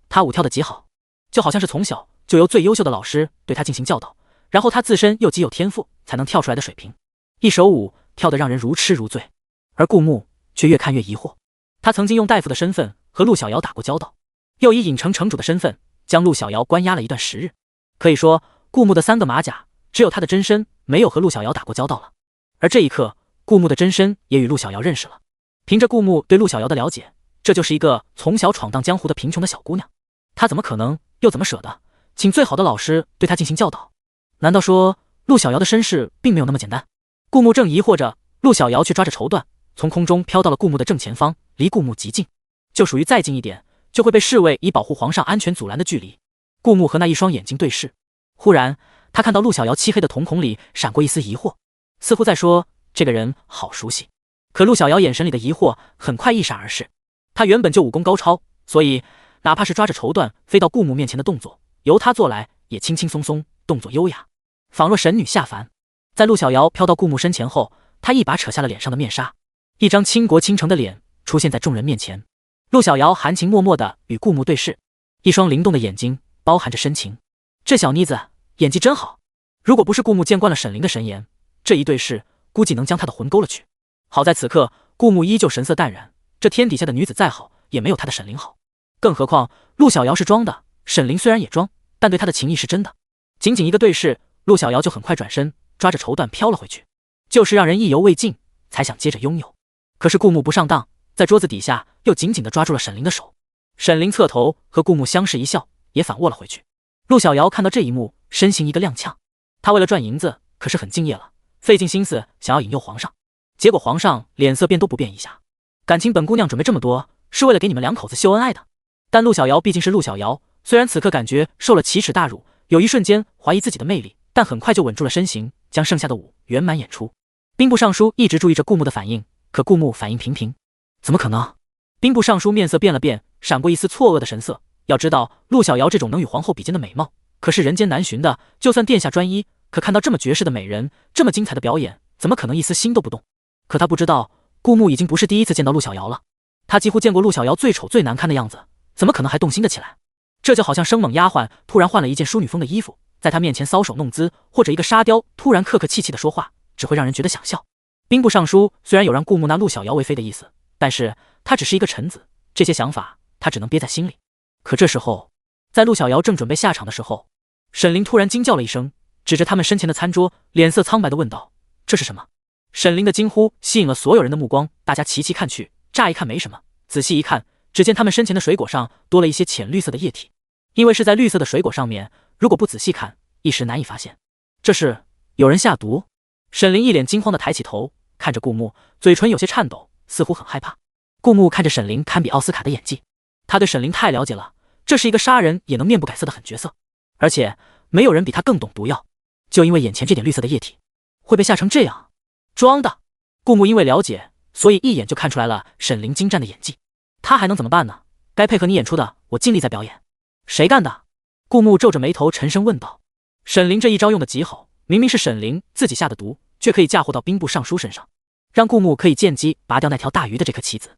他舞跳得极好，就好像是从小就由最优秀的老师对他进行教导，然后他自身又极有天赋才能跳出来的水平。一首舞跳得让人如痴如醉，而顾木却越看越疑惑。他曾经用大夫的身份和陆小瑶打过交道，又以尹城城主的身份将陆小瑶关押了一段时日。可以说，顾木的三个马甲，只有他的真身没有和陆小瑶打过交道了。而这一刻，顾木的真身也与陆小瑶认识了。凭着顾木对陆小瑶的了解，这就是一个从小闯荡江湖的贫穷的小姑娘。他怎么可能又怎么舍得请最好的老师对她进行教导？难道说陆小瑶的身世并没有那么简单？顾木正疑惑着，陆小瑶却抓着绸缎从空中飘到了顾木的正前方，离顾木极近，就属于再近一点就会被侍卫以保护皇上安全阻拦的距离。顾木和那一双眼睛对视，忽然他看到陆小瑶漆黑的瞳孔里闪过一丝疑惑，似乎在说这个人好熟悉。可陆小瑶眼神里的疑惑很快一闪而逝。她原本就武功高超，所以哪怕是抓着绸缎飞到顾木面前的动作，由她做来也轻轻松松，动作优雅，仿若神女下凡。在陆小瑶飘到顾木身前后，她一把扯下了脸上的面纱，一张倾国倾城的脸出现在众人面前。陆小瑶含情脉脉地与顾木对视，一双灵动的眼睛包含着深情。这小妮子演技真好，如果不是顾木见惯了沈凌的神颜，这一对视估计能将他的魂勾了去。好在此刻顾木依旧神色淡然，这天底下的女子再好也没有他的沈凌好。更何况陆小瑶是装的，沈凌虽然也装，但对他的情谊是真的。仅仅一个对视，陆小瑶就很快转身抓着绸缎飘了回去，就是让人意犹未尽才想接着拥有。可是顾木不上当，在桌子底下又紧紧地抓住了沈凌的手。沈凌侧头和顾木相视一笑，也反握了回去。陆小瑶看到这一幕，身形一个踉跄。他为了赚银子可是很敬业了，费尽心思想要引诱皇上，结果皇上脸色变都不变一下。感情本姑娘准备这么多是为了给你们两口子秀恩爱的。但陆小瑶毕竟是陆小瑶，虽然此刻感觉受了奇耻大辱，有一瞬间怀疑自己的魅力，但很快就稳住了身形，将剩下的舞圆满演出。兵部尚书一直注意着顾木的反应，可顾木反应平平。怎么可能？兵部尚书面色变了变，闪过一丝错愕的神色。要知道陆小瑶这种能与皇后比肩的美貌可是人间难寻的，就算殿下专一，可看到这么绝世的美人，这么精彩的表演，怎么可能一丝心都不动？可他不知道，顾木已经不是第一次见到陆小瑶了，他几乎见过陆小瑶最丑最难看的样子，怎么可能还动心得起来？这就好像生猛丫鬟突然换了一件淑女风的衣服，在他面前搔首弄姿，或者一个沙雕突然客客气气的说话，只会让人觉得想笑。兵部尚书虽然有让顾木拿陆小瑶为妃的意思，但是他只是一个臣子，这些想法他只能憋在心里。可这时候，在陆小瑶正准备下场的时候，沈凌突然惊叫了一声，指着他们身前的餐桌，脸色苍白地问道：“这是什么？”沈凌的惊呼吸引了所有人的目光，大家齐齐看去，乍一看没什么，仔细一看，只见他们身前的水果上多了一些浅绿色的液体。因为是在绿色的水果上面，如果不仔细看，一时难以发现。这是有人下毒？沈凌一脸惊慌地抬起头，看着顾木，嘴唇有些颤抖，似乎很害怕。顾木看着沈凌堪比奥斯卡的演技，他对沈凌太了解了，这是一个杀人也能面不改色的狠角色，而且没有人比他更懂毒药。就因为眼前这点绿色的液体会被吓成这样，装的。顾木因为了解，所以一眼就看出来了沈凌精湛的演技。他还能怎么办呢？该配合你演出的，我尽力在表演。谁干的？顾木皱着眉头沉声问道。沈凌这一招用的极好，明明是沈凌自己下的毒，却可以嫁祸到兵部尚书身上，让顾木可以见机拔掉那条大鱼的这颗棋子。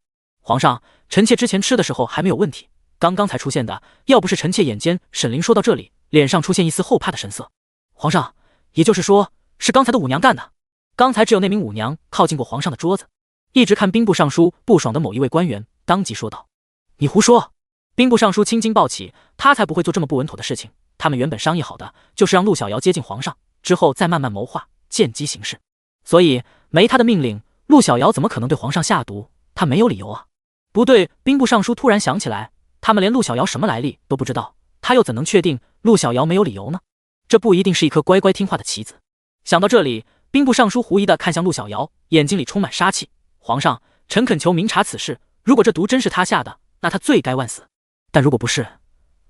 皇上，臣妾之前吃的时候还没有问题，刚刚才出现的，要不是臣妾眼尖。沈凌说到这里，脸上出现一丝后怕的神色。皇上，也就是说是刚才的舞娘干的？刚才只有那名舞娘靠近过皇上的桌子。一直看兵部尚书不爽的某一位官员当即说道：“你胡说！”兵部尚书青筋暴起，他才不会做这么不稳妥的事情。他们原本商议好的就是让陆小瑶接近皇上，之后再慢慢谋划，见机行事。所以没他的命令，陆小瑶怎么可能对皇上下毒？他没有理由啊！不对，兵部尚书突然想起来，他们连陆小瑶什么来历都不知道，他又怎能确定陆小瑶没有理由呢？这不一定是一颗乖乖听话的棋子。想到这里，兵部尚书狐疑地看向陆小瑶，眼睛里充满杀气。皇上，臣恳求明察此事，如果这毒真是他下的，那他罪该万死；但如果不是，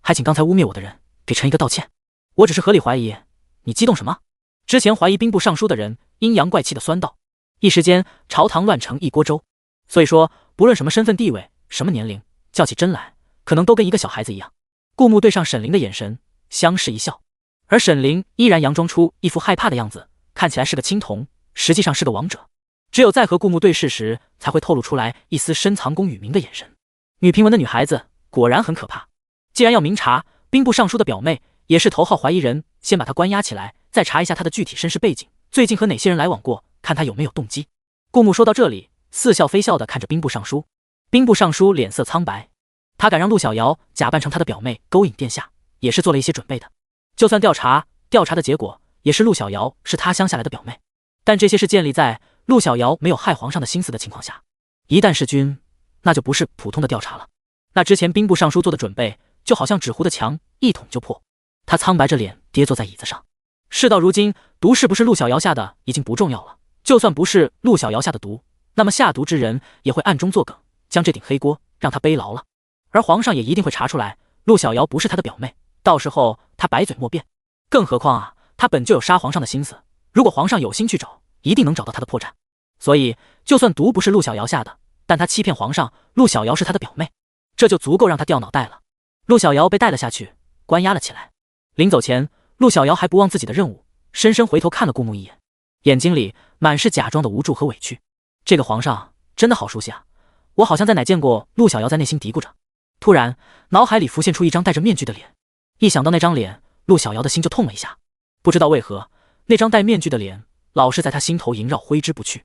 还请刚才污蔑我的人给臣一个道歉。我只是合理怀疑，你激动什么？之前怀疑兵部尚书的人阴阳怪气的酸道，一时间朝堂乱成一锅粥。所以说，不论什么身份地位，什么年龄，较起真来，可能都跟一个小孩子一样。顾慕对上沈凌的眼神，相视一笑，而沈凌依然佯装出一副害怕的样子，看起来是个青铜，实际上是个王者。只有在和顾慕对视时，才会透露出来一丝深藏功与名的眼神。女平文的女孩子果然很可怕。既然要明察，兵部尚书的表妹也是头号怀疑人，先把她关押起来，再查一下她的具体身世背景，最近和哪些人来往过，看她有没有动机。顾慕说到这里，似笑非笑地看着兵部尚书。兵部尚书脸色苍白，他敢让陆小瑶假扮成他的表妹勾引殿下，也是做了一些准备的。就算调查的结果也是陆小瑶是他乡下来的表妹，但这些是建立在陆小瑶没有害皇上的心思的情况下。一旦弑君，那就不是普通的调查了。那之前兵部尚书做的准备，就好像纸糊的墙，一捅就破。他苍白着脸跌坐在椅子上。事到如今，毒是不是陆小瑶下的已经不重要了，就算不是陆小瑶下的毒，那么下毒之人也会暗中作梗，将这顶黑锅让他背牢了。而皇上也一定会查出来陆小瑶不是他的表妹，到时候他百嘴莫辩。更何况啊，他本就有杀皇上的心思，如果皇上有心去找，一定能找到他的破绽。所以就算毒不是陆小瑶下的，但他欺骗皇上陆小瑶是他的表妹，这就足够让他掉脑袋了。陆小瑶被带了下去，关押了起来。临走前，陆小瑶还不忘自己的任务，深深回头看了顾慕一眼，眼睛里满是假装的无助和委屈。这个皇上真的好熟悉啊，我好像在哪见过。陆小瑶在内心嘀咕着，突然脑海里浮现出一张戴着面具的脸，一想到那张脸，陆小瑶的心就痛了一下。不知道为何，那张戴面具的脸老是在他心头萦绕挥之不去。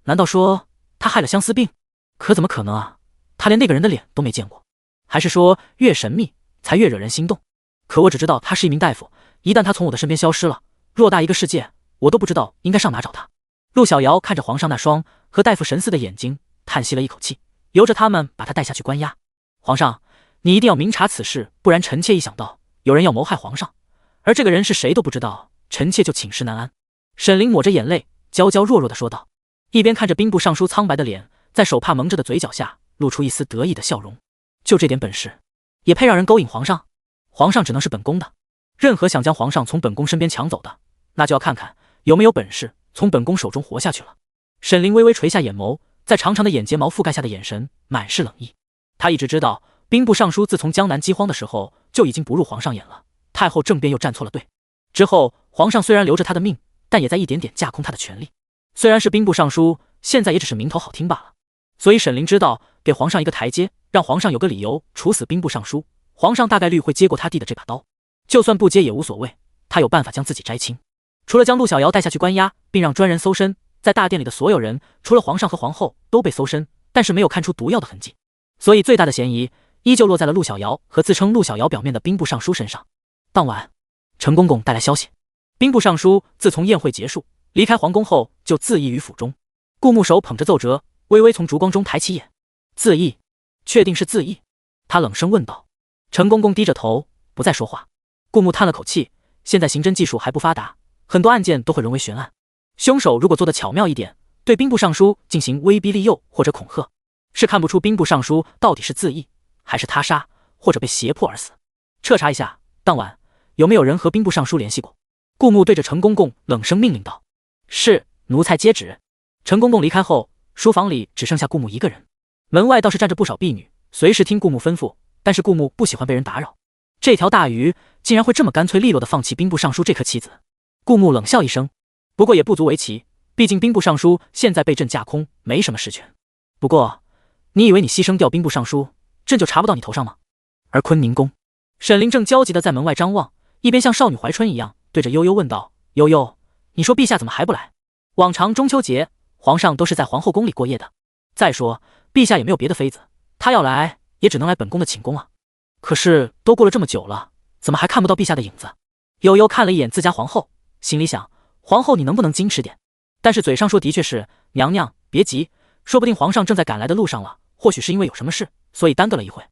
难道说他害了相思病？可怎么可能啊，他连那个人的脸都没见过。还是说越神秘才越惹人心动？可我只知道他是一名大夫，一旦他从我的身边消失了，偌大一个世界，我都不知道应该上哪找他。陆小瑶看着皇上那双和大夫神似的眼睛，叹息了一口气，由着他们把他带下去关押。皇上，你一定要明察此事，不然臣妾一想到有人要谋害皇上，而这个人是谁都不知道，臣妾就寝食难安。沈凌抹着眼泪，娇娇弱弱地说道，一边看着兵部尚书苍白的脸，在手帕蒙着的嘴角下露出一丝得意的笑容。就这点本事，也配让人勾引皇上？皇上只能是本宫的，任何想将皇上从本宫身边抢走的，那就要看看有没有本事从本宫手中活下去了。沈凌微微垂下眼眸，在长长的眼睫毛覆盖下的眼神满是冷意。他一直知道兵部尚书自从江南饥荒的时候就已经不入皇上眼了，太后政变又站错了队，之后皇上虽然留着他的命，但也在一点点架空他的权力。虽然是兵部尚书，现在也只是名头好听罢了。所以沈凌知道，给皇上一个台阶，让皇上有个理由处死兵部尚书，皇上大概率会接过他弟的这把刀。就算不接也无所谓，他有办法将自己摘清。除了将陆小瑶带下去关押，并让专人搜身，在大殿里的所有人，除了皇上和皇后都被搜身，但是没有看出毒药的痕迹。所以最大的嫌疑依旧落在了陆小瑶和自称陆小瑶表面的兵部尚书身上。当晚，陈公公带来消息，兵部尚书自从宴会结束离开皇宫后，就自缢于府中。顾慕手捧着奏折，微微从烛光中抬起眼。自缢？确定是自缢？他冷声问道。陈公公低着头，不再说话。顾慕叹了口气，现在刑侦技术还不发达，很多案件都会沦为悬案。凶手如果做得巧妙一点，对兵部尚书进行威逼利诱或者恐吓，是看不出兵部尚书到底是自缢还是他杀，或者被胁迫而死。彻查一下，当晚有没有人和兵部尚书联系过？顾慕对着陈公公冷声命令道。是，奴才接旨。陈公公离开后，书房里只剩下顾慕一个人，门外倒是站着不少婢女，随时听顾慕吩咐，但是顾慕不喜欢被人打扰。这条大鱼竟然会这么干脆利落地放弃兵部尚书这颗棋子。顾慕冷笑一声，不过也不足为奇，毕竟兵部尚书现在被朕架空，没什么实权。不过你以为你牺牲掉兵部尚书，朕就查不到你头上吗？而坤宁宫，沈凌正焦急地在门外张望，一边像少女怀春一样对着悠悠问道：“悠悠，你说陛下怎么还不来？往常中秋节，皇上都是在皇后宫里过夜的。再说，陛下也没有别的妃子，他要来也只能来本宫的寝宫啊。可是都过了这么久了，怎么还看不到陛下的影子？”悠悠看了一眼自家皇后，心里想：皇后你能不能矜持点？但是嘴上说的确是：“娘娘别急，说不定皇上正在赶来的路上了，或许是因为有什么事，所以耽搁了一会。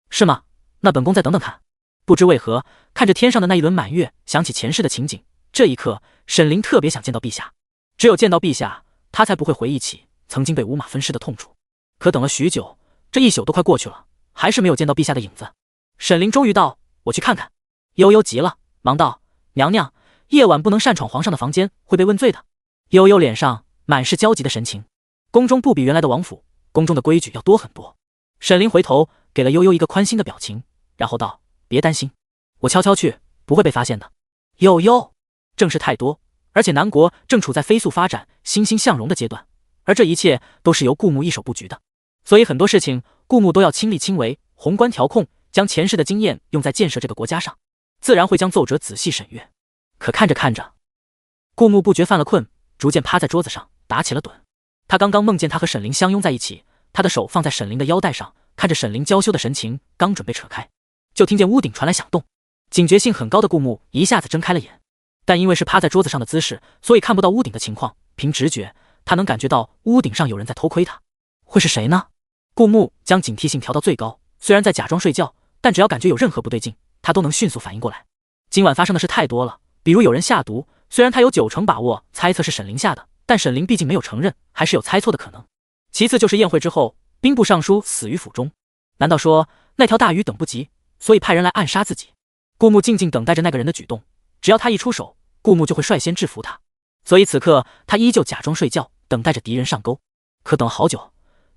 是吗？那本宫再等等看。”不知为何，看着天上的那一轮满月，想起前世的情景，这一刻沈凌特别想见到陛下。只有见到陛下，他才不会回忆起曾经被五马分尸的痛楚。可等了许久，这一宿都快过去了，还是没有见到陛下的影子。沈凌终于道：“我去看看。”悠悠急了，忙道：“娘娘，夜晚不能擅闯皇上的房间，会被问罪的。”悠悠脸上满是焦急的神情。宫中不比原来的王府，宫中的规矩要多很多。沈凌回头给了悠悠一个宽心的表情，然后道：“别担心，我悄悄去，不会被发现的。”悠悠，正事太多，而且南国正处在飞速发展、欣欣向荣的阶段，而这一切都是由顾木一手布局的，所以很多事情顾木都要亲力亲为，宏观调控，将前世的经验用在建设这个国家上，自然会将奏折仔细审阅。可看着看着，顾木不觉犯了困，逐渐趴在桌子上打起了盹。他刚刚梦见他和沈凌相拥在一起，他的手放在沈凌的腰带上，看着沈凌娇羞的神情，刚准备扯开，就听见屋顶传来响动。警觉性很高的顾木一下子睁开了眼，但因为是趴在桌子上的姿势，所以看不到屋顶的情况。凭直觉，他能感觉到屋顶上有人在偷窥他。会是谁呢？顾木将警惕性调到最高，虽然在假装睡觉，但只要感觉有任何不对劲，他都能迅速反应过来。今晚发生的事太多了，比如有人下毒，虽然他有90%把握猜测是沈凌下的，但沈凌毕竟没有承认，还是有猜错的可能。其次就是宴会之后，兵部尚书死于府中，难道说那条大鱼等不及，所以派人来暗杀自己？顾木静静等待着那个人的举动，只要他一出手，顾木就会率先制服他。所以此刻他依旧假装睡觉，等待着敌人上钩。可等了好久，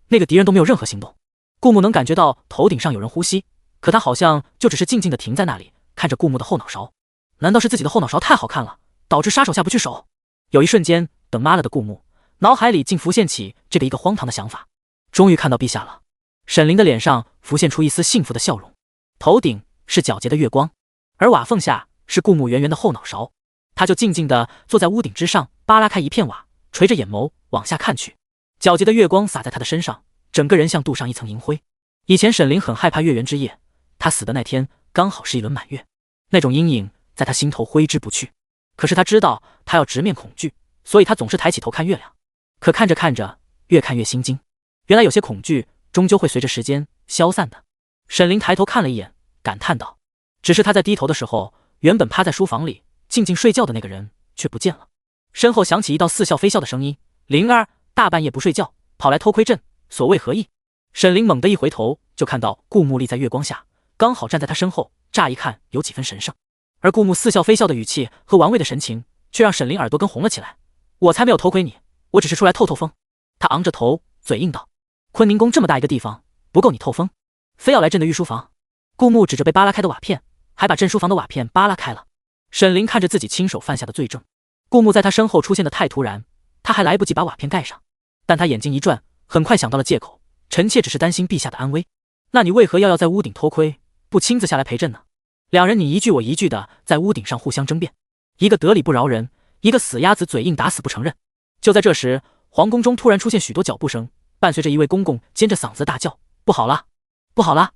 那个敌人都没有任何行动。顾木能感觉到头顶上有人呼吸，可他好像就只是静静地停在那里，看着顾木的后脑勺。难道是自己的后脑勺太好看了，导致杀手下不去手？有一瞬间，等妈了的顾木脑海里竟浮现起这个一个荒唐的想法。终于看到陛下了。沈凌的脸上浮现出一丝幸福的笑容，头顶是皎洁的月光，而瓦缝下是顾木圆圆的后脑勺。他就静静地坐在屋顶之上，扒拉开一片瓦，垂着眼眸往下看去。皎洁的月光洒在他的身上，整个人像镀上一层银灰。以前沈凌很害怕月圆之夜，他死的那天刚好是一轮满月，那种阴影在他心头挥之不去。可是他知道他要直面恐惧，所以他总是抬起头看月亮。可看着看着，越看越心惊。原来有些恐惧终究会随着时间消散的。沈凌抬头看了一眼，感叹道：“只是他在低头的时候，原本趴在书房里静静睡觉的那个人却不见了。”身后响起一道似笑非笑的声音：“灵儿，大半夜不睡觉，跑来偷窥朕，所谓何意？”沈凌猛地一回头，就看到顾木立在月光下，刚好站在他身后，乍一看有几分神圣。而顾木似笑非笑的语气和玩味的神情，却让沈凌耳朵根红了起来。“我才没有偷窥你，我只是出来透透风。”他昂着头，嘴硬道：“坤宁宫这么大一个地方，不够你透风，非要来朕的御书房？”顾木指着被扒拉开的瓦片，还把朕书房的瓦片扒拉开了。沈凌看着自己亲手犯下的罪证，顾木在他身后出现的太突然，他还来不及把瓦片盖上。但他眼睛一转，很快想到了借口：“臣妾只是担心陛下的安危。”“那你为何要在屋顶偷窥，不亲自下来陪朕呢？”两人你一句我一句的在屋顶上互相争辩，一个得理不饶人，一个死鸭子嘴硬打死不承认。就在这时，皇宫中突然出现许多脚步声，伴随着一位公公尖着嗓子大叫：“不好了，不好了！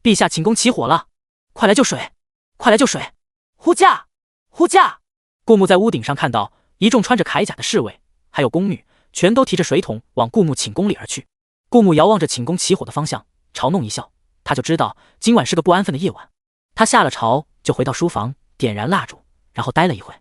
陛下寝宫起火了，快来救水，快来救水！护驾，护驾！”顾木在屋顶上看到一众穿着铠甲的侍卫，还有宫女，全都提着水桶往顾木寝宫里而去。顾木遥望着寝宫起火的方向，嘲弄一笑，他就知道今晚是个不安分的夜晚。他下了朝，就回到书房，点燃蜡烛，然后待了一会，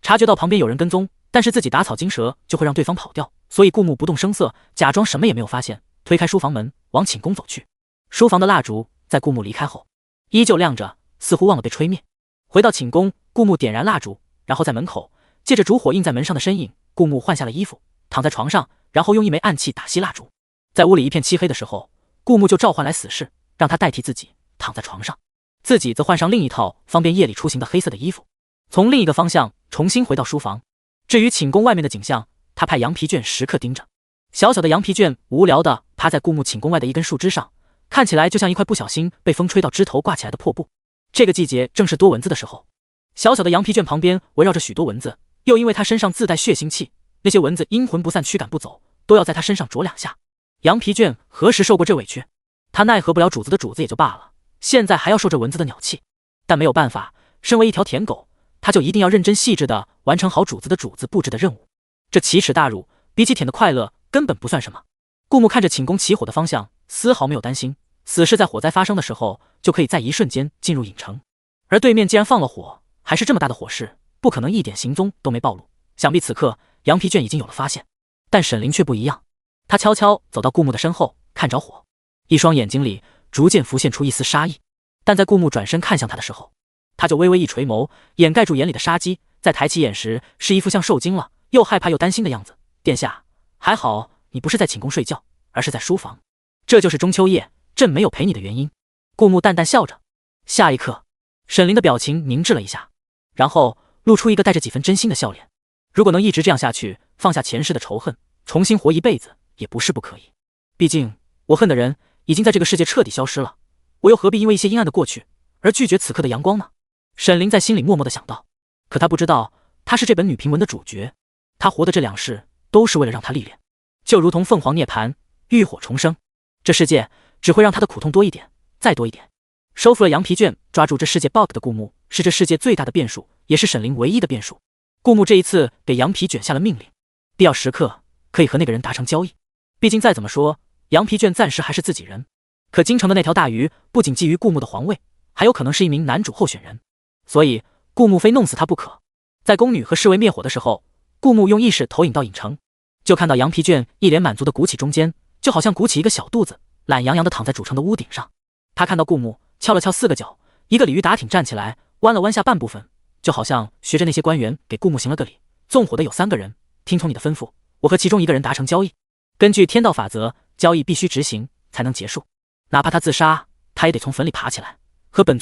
察觉到旁边有人跟踪，但是自己打草惊蛇就会让对方跑掉，所以顾木不动声色，假装什么也没有发现，推开书房门往寝宫走去。书房的蜡烛在顾木离开后依旧亮着，似乎忘了被吹灭。回到寝宫，顾木点燃蜡烛，然后在门口借着烛火映在门上的身影，顾木换下了衣服，躺在床上，然后用一枚暗器打熄蜡烛。在屋里一片漆黑的时候，顾木就召唤来死士，让他代替自己躺在床上，自己则换上另一套方便夜里出行的黑色的衣服，从另一个方向重新回到书房。至于寝宫外面的景象，他派羊皮卷时刻盯着。小小的羊皮卷无聊地趴在顾木寝宫外的一根树枝上，看起来就像一块不小心被风吹到枝头挂起来的破布。这个季节正是多蚊子的时候，小小的羊皮卷旁边围绕着许多蚊子，又因为它身上自带血腥气，那些蚊子阴魂不散，驱赶不走，都要在它身上啄2下。羊皮卷何时受过这委屈？它奈何不了主子的主子也就罢了，现在还要受这蚊子的鸟气。但没有办法，身为一条舔狗，它就一定要认真细致地完成好主子的主子布置的任务。这奇耻大辱，比起舔的快乐根本不算什么。顾木看着寝宫起火的方向，丝毫没有担心死士在火灾发生的时候就可以在一瞬间进入影城，而对面既然放了火，还是这么大的火势，不可能一点行踪都没暴露。想必此刻羊皮卷已经有了发现，但沈凌却不一样。他悄悄走到顾木的身后，看着火，一双眼睛里逐渐浮现出一丝杀意。但在顾木转身看向他的时候，他就微微一垂眸，掩盖住眼里的杀机，再抬起眼时是一副像受惊了又害怕又担心的样子。殿下，还好你不是在寝宫睡觉，而是在书房，这就是中秋夜朕没有陪你的原因。顾木淡淡笑着。下一刻，沈凌的表情凝滞了一下，然后露出一个带着几分真心的笑脸。如果能一直这样下去，放下前世的仇恨，重新活一辈子也不是不可以。毕竟我恨的人已经在这个世界彻底消失了，我又何必因为一些阴暗的过去而拒绝此刻的阳光呢？沈凌在心里默默地想到。可他不知道，他是这本女频文的主角，他活的这2世都是为了让他历练，就如同凤凰涅槃，浴火重生，这世界只会让他的苦痛多一点，再多一点。收复了羊皮卷，抓住这世界 bug 的顾木，是这世界最大的变数，也是沈凌唯一的变数。顾木这一次给羊皮卷下了命令，必要时刻可以和那个人达成交易。毕竟再怎么说，羊皮卷暂时还是自己人。可京城的那条大鱼不仅觊觎顾木的皇位，还有可能是一名男主候选人，所以顾木非弄死他不可。在宫女和侍卫灭火的时候，顾木用意识投影到影城，就看到羊皮卷一脸满足的鼓起中间，就好像鼓起一个小肚子，懒洋洋地躺在主城的屋顶上。他看到顾木翘了翘4个脚，一个鲤鱼打挺站起来，弯了弯下半部分，就好像学着那些官员给顾木行了个礼。纵火的有3个人，听从你的吩咐，我和其中1个人达成交易。根据天道法则，交易必须执行才能结束，哪怕他自杀，他也得从坟里爬起来，和本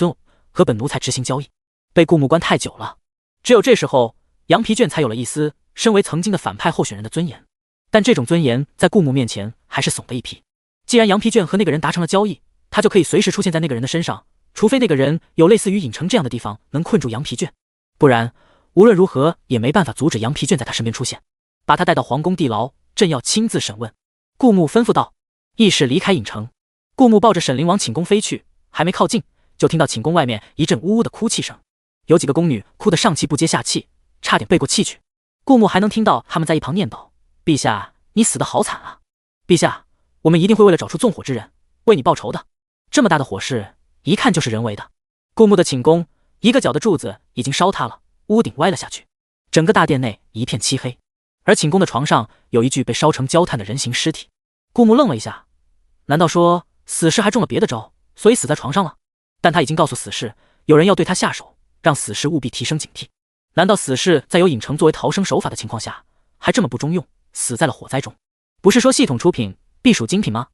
奴才执行交易。被顾木关太久了，只有这时候羊皮卷才有了一丝身为曾经的反派候选人的尊严。但这种尊严在顾木面前还是怂的一批。既然羊皮卷和那个人达成了交易，他就可以随时出现在那个人的身上，除非那个人有类似于影城这样的地方能困住羊皮卷，不然无论如何也没办法阻止羊皮卷在他身边出现。把他带到皇宫地牢，朕要亲自审问。顾木吩咐道。意识离开影城，顾木抱着沈凌往寝宫飞去，还没靠近，就听到寝宫外面一阵呜呜的哭泣声，有几个宫女哭得上气不接下气，差点背过气去。顾木还能听到他们在一旁念叨：陛下，你死得好惨啊！陛下，我们一定会为了找出纵火之人，为你报仇的。这么大的火势，一看就是人为的。顾木的寝宫，一个角的柱子已经烧塌了，屋顶歪了下去，整个大殿内一片漆黑。而寝宫的床上有一具被烧成焦炭的人形尸体。顾木愣了一下，难道说死士还中了别的招，所以死在床上了？但他已经告诉死士，有人要对他下手，让死士务必提升警惕。难道死士在有影城作为逃生手法的情况下，还这么不中用，死在了火灾中？不是说系统出品必属精品吗？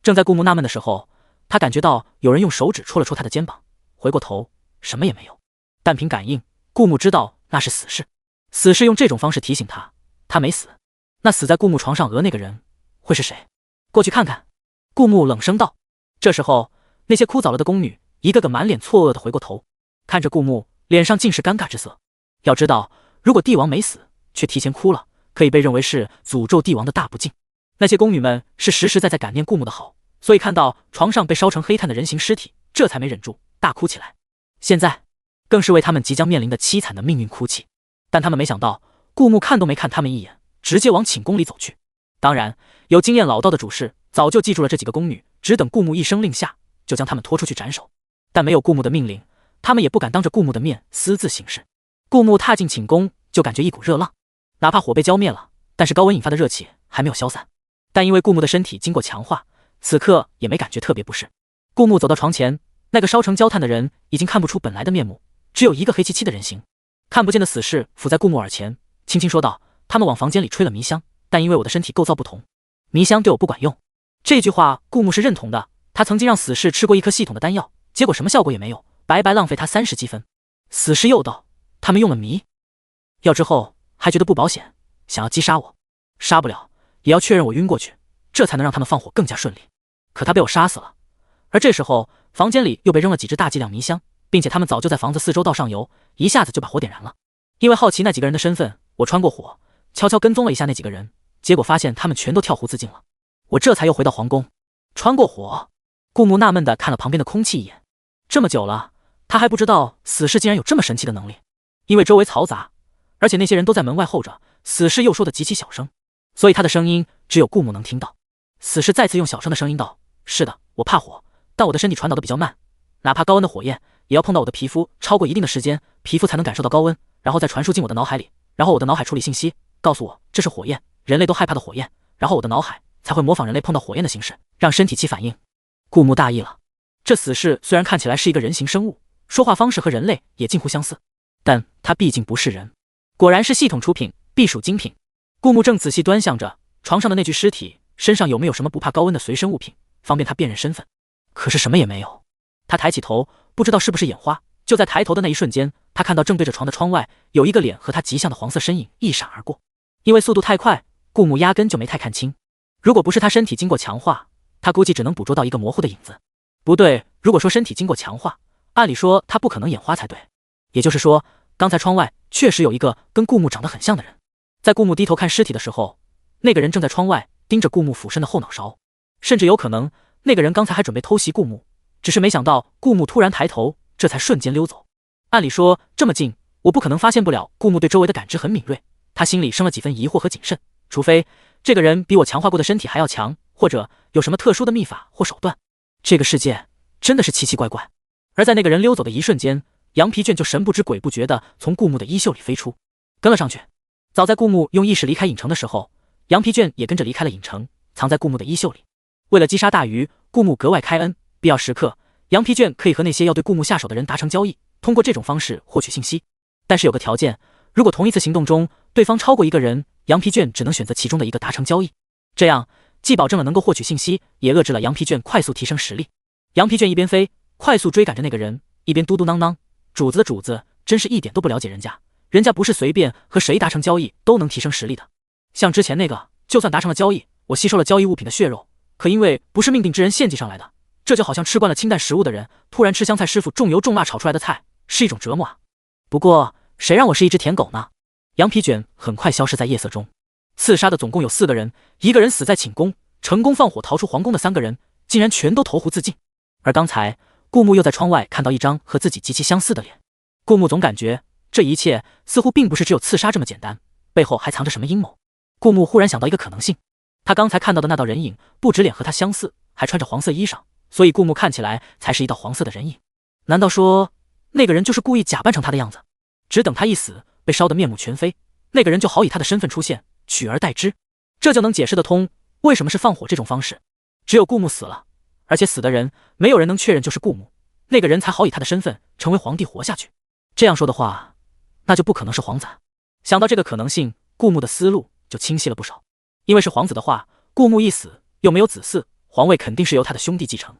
正在顾木纳闷的时候，他感觉到有人用手指戳了戳他的肩膀，回过头，什么也没有。但凭感应，顾木知道那是死士。死士用这种方式提醒他，他没死。那死在顾木床上那个人会是谁？过去看看。顾木冷声道。这时候，那些哭早了的宫女一个个满脸错愕地回过头，看着顾木，脸上尽是尴尬之色。要知道，如果帝王没死却提前哭了，可以被认为是诅咒帝王的大不敬。那些宫女们是实实在在感念顾木的好，所以看到床上被烧成黑炭的人形尸体，这才没忍住大哭起来。现在更是为他们即将面临的凄惨的命运哭泣。但他们没想到，顾木看都没看他们一眼，直接往寝宫里走去。当然，有经验老道的主事早就记住了这几个宫女，只等顾木一声令下，就将他们拖出去斩首。但没有顾木的命令，他们也不敢当着顾木的面私自行事。顾木踏进寝宫，就感觉一股热浪，哪怕火被浇灭了，但是高温引发的热气还没有消散。但因为顾木的身体经过强化，此刻也没感觉特别不适。顾木走到床前，那个烧成焦炭的人已经看不出本来的面目，只有一个黑漆漆的人形。看不见的死士伏在顾木耳前，轻轻说道：他们往房间里吹了迷香，但因为我的身体构造不同，迷香对我不管用。这句话顾木是认同的，他曾经让死士吃过一颗系统的丹药，结果什么效果也没有，白白浪费他30积分。死士又道：他们用了迷药之后还觉得不保险，想要击杀我，杀不了，也要确认我晕过去，这才能让他们放火更加顺利。可他被我杀死了。而这时候，房间里又被扔了几只大剂量迷香，并且他们早就在房子四周倒上油，一下子就把火点燃了。因为好奇那几个人的身份，我穿过火，悄悄跟踪了一下那几个人，结果发现他们全都跳湖自尽了。我这才又回到皇宫。穿过火，顾木纳闷地看了旁边的空气一眼。这么久了，他还不知道死士竟然有这么神奇的能力。因为周围嘈杂，而且那些人都在门外候着，死士又说的极其小声，所以他的声音只有顾木能听到。死士再次用小声的声音道：“是的，我怕火，但我的身体传导的比较慢，哪怕高温的火焰，也要碰到我的皮肤超过一定的时间，皮肤才能感受到高温，然后再传输进我的脑海里，然后我的脑海处理信息，告诉我这是火焰，人类都害怕的火焰，然后我的脑海才会模仿人类碰到火焰的形式，让身体起反应。”顾木大意了。这死士虽然看起来是一个人形生物，说话方式和人类也近乎相似，但他毕竟不是人。果然是系统出品，必属精品。顾木正仔细端详着床上的那具尸体，身上有没有什么不怕高温的随身物品，方便他辨认身份。可是什么也没有。他抬起头，不知道是不是眼花，就在抬头的那一瞬间，他看到正对着床的窗外有一个脸和他极像的黄色身影一闪而过。因为速度太快，顾木压根就没太看清。如果不是他身体经过强化，他估计只能捕捉到一个模糊的影子。不对，如果说身体经过强化，按理说他不可能眼花才对。也就是说，刚才窗外确实有一个跟顾木长得很像的人。在顾木低头看尸体的时候，那个人正在窗外盯着顾木俯身的后脑勺，甚至有可能那个人刚才还准备偷袭顾木，只是没想到顾木突然抬头，这才瞬间溜走。按理说这么近，我不可能发现不了顾木对周围的感知很敏锐。他心里生了几分疑惑和谨慎，除非这个人比我强化过的身体还要强，或者有什么特殊的秘法或手段。这个世界真的是奇奇怪怪。而在那个人溜走的一瞬间，羊皮卷就神不知鬼不觉地从顾木的衣袖里飞出，跟了上去。早在顾木用意识离开影城的时候，羊皮卷也跟着离开了影城，藏在顾木的衣袖里。为了击杀大鱼，顾木格外开恩，必要时刻，羊皮卷可以和那些要对顾木下手的人达成交易，通过这种方式获取信息。但是有个条件，如果同一次行动中对方超过一个人，羊皮卷只能选择其中的一个达成交易。这样既保证了能够获取信息，也遏制了羊皮卷快速提升实力。羊皮卷一边飞，快速追赶着那个人，一边嘟嘟囔囔：“主子的主子真是一点都不了解人家，人家不是随便和谁达成交易都能提升实力的。像之前那个，就算达成了交易，我吸收了交易物品的血肉，可因为不是命定之人献祭上来的，这就好像吃惯了清淡食物的人突然吃香菜师傅重油重辣炒出来的菜，是一种折磨啊。不过谁让我是一只舔狗呢？”羊皮卷很快消失在夜色中。刺杀的总共有4个人，一个人死在寝宫，成功放火逃出皇宫的3个人竟然全都投湖自尽。而刚才顾木又在窗外看到一张和自己极其相似的脸，顾木总感觉这一切似乎并不是只有刺杀这么简单，背后还藏着什么阴谋。顾木忽然想到一个可能性，他刚才看到的那道人影不止脸和他相似，还穿着黄色衣裳，所以顾木看起来才是一道黄色的人影。难道说那个人就是故意假扮成他的样子，只等他一死被烧得面目全非，那个人就好以他的身份出现，取而代之，这就能解释得通为什么是放火这种方式。只有顾木死了，而且死的人没有人能确认就是顾木，那个人才好以他的身份成为皇帝活下去。这样说的话，那就不可能是皇子。想到这个可能性，顾木的思路就清晰了不少。因为是皇子的话，顾木一死又没有子嗣，皇位肯定是由他的兄弟继承。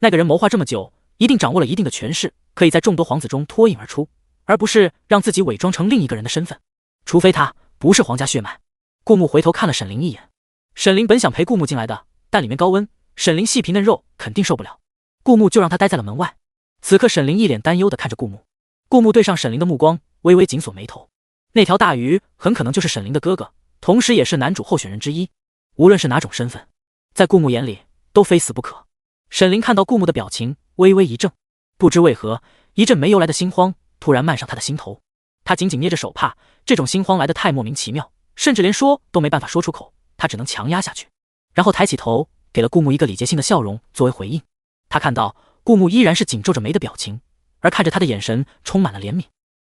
那个人谋划这么久，一定掌握了一定的权势，可以在众多皇子中脱颖而出，而不是让自己伪装成另一个人的身份。除非他不是皇家血脉。顾木回头看了沈凌一眼，沈凌本想陪顾木进来的，但里面高温，沈凌细皮嫩肉肯定受不了，顾木就让他待在了门外。此刻沈凌一脸担忧地看着顾木，顾木对上沈凌的目光，微微紧锁眉头。那条大鱼很可能就是沈凌的哥哥，同时也是男主候选人之一。无论是哪种身份，在顾木眼里都非死不可。沈凌看到顾木的表情，微微一怔，不知为何，一阵没由来的心慌突然漫上他的心头。他紧紧捏着手帕，这种心慌来得太莫名其妙，甚至连说都没办法说出口，他只能强压下去，然后抬起头，给了顾木一个礼节性的笑容作为回应。他看到顾木依然是紧皱着眉的表情，而看着他的眼神充满了怜悯。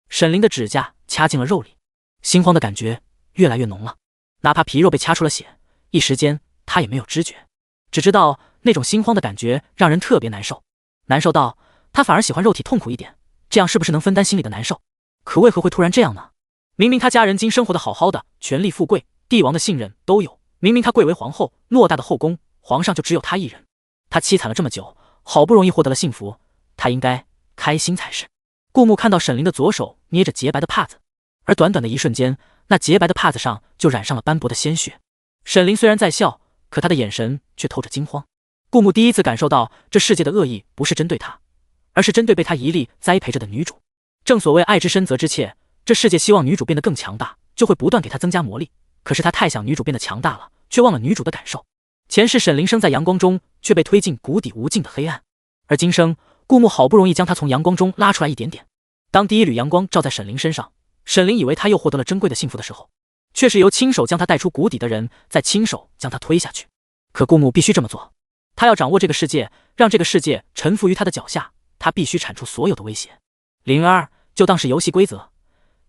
沈凌的指甲掐进了肉里，心慌的感觉越来越浓了，哪怕皮肉被掐出了血，一时间他也没有知觉，只知道那种心慌的感觉让人特别难受，难受到他反而喜欢肉体痛苦一点，这样是不是能分担心里的难受？可为何会突然这样呢？明明他家人今生活得好好的，权力富贵，帝王的信任都有，明明他贵为皇后，偌大的后宫，皇上就只有他一人，他凄惨了这么久，好不容易获得了幸福，他应该开心才是。顾木看到沈凌的左手捏着洁白的帕子，而短短的一瞬间，那洁白的帕子上就染上了斑驳的鲜血。沈凌虽然在笑，可他的眼神却透着惊慌。顾木第一次感受到这世界的恶意不是针对他，而是针对被他一力栽培着的女主。正所谓爱之深责之切，这世界希望女主变得更强大，就会不断给她增加魔力。可是他太想女主变得强大了，却忘了女主的感受。前世沈凌生在阳光中，却被推进谷底无尽的黑暗，而今生顾木好不容易将他从阳光中拉出来一点点。当第一缕阳光照在沈凌身上，沈凌以为他又获得了珍贵的幸福的时候，却是由亲手将他带出谷底的人再亲手将他推下去。可顾木必须这么做，他要掌握这个世界，让这个世界臣服于他的脚下，他必须铲除所有的威胁。灵儿，就当是游戏规则，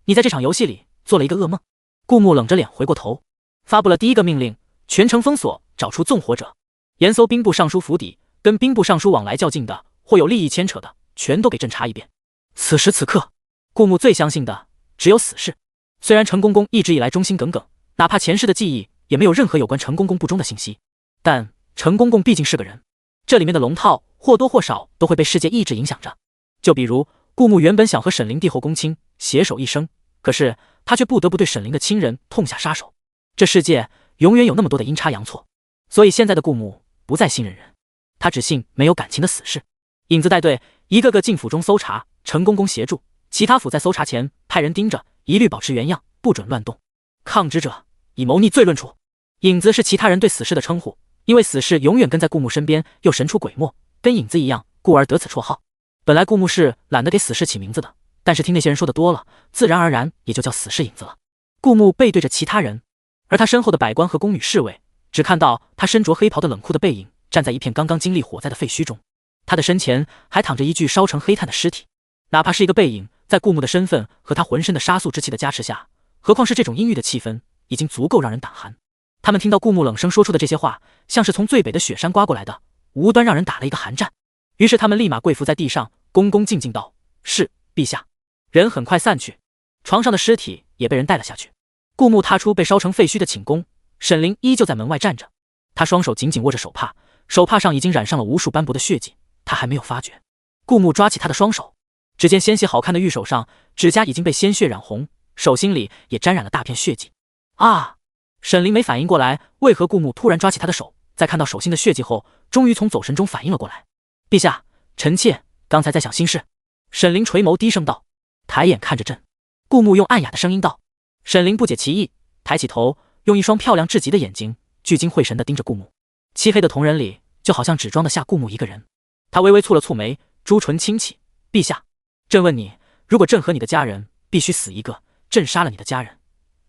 你在这场游戏里做了一个噩梦。顾木冷着脸回过头，发布了第一个命令：全城封锁，找出纵火者。严搜兵部尚书府邸，跟兵部尚书往来较劲的或有利益牵扯的，全都给侦查一遍。此时此刻，顾木最相信的只有死士。虽然陈公公一直以来忠心耿耿，哪怕前世的记忆也没有任何有关陈公公不忠的信息，但陈公公毕竟是个人，这里面的龙套或多或少都会被世界意志影响着。就比如顾木原本想和沈凌帝后公卿携手一生，可是他却不得不对沈凌的亲人痛下杀手。这世界永远有那么多的阴差阳错，所以现在的顾木不再信任人，他只信没有感情的死士。影子带队一个个进府中搜查，陈公公协助，其他府在搜查前派人盯着，一律保持原样，不准乱动。抗旨者以谋逆罪论处。影子是其他人对死士的称呼，因为死士永远跟在顾木身边，又神出鬼没，跟影子一样，故而得此绰号。本来顾木是懒得给死士起名字的，但是听那些人说的多了，自然而然也就叫死士影子了。顾木背对着其他人，而他身后的百官和宫女侍卫只看到他身着黑袍的冷酷的背影，站在一片刚刚经历火灾的废墟中。他的身前还躺着一具烧成黑炭的尸体。哪怕是一个背影，在顾木的身份和他浑身的杀戮之气的加持下，何况是这种阴郁的气氛，已经足够让人胆寒。他们听到顾木冷声说出的这些话，像是从最北的雪山刮过来的，无端让人打了一个寒战。于是他们立马跪伏在地上，恭恭敬敬道：“是，陛下。”人很快散去，床上的尸体也被人带了下去。顾木踏出被烧成废墟的寝宫，沈凌依旧在门外站着，他双手紧紧握着手帕，手帕上已经染上了无数斑驳的血迹，他还没有发觉。顾木抓起他的双手，只见纤细好看的玉手上指甲已经被鲜血染红，手心里也沾染了大片血迹。啊！沈凌没反应过来为何顾木突然抓起他的手，在看到手心的血迹后，终于从走神中反应了过来。陛下，臣妾刚才在想心事。沈凌垂眸低声道，抬眼看着朕。顾木用暗哑的声音道。沈凌不解其意，抬起头，用一双漂亮至极的眼睛聚精会神地盯着顾木。漆黑的瞳仁里就好像只装得下顾木一个人。他微微蹙了蹙眉，朱唇轻启，陛下，朕问你，如果朕和你的家人必须死一个，朕杀了你的家人，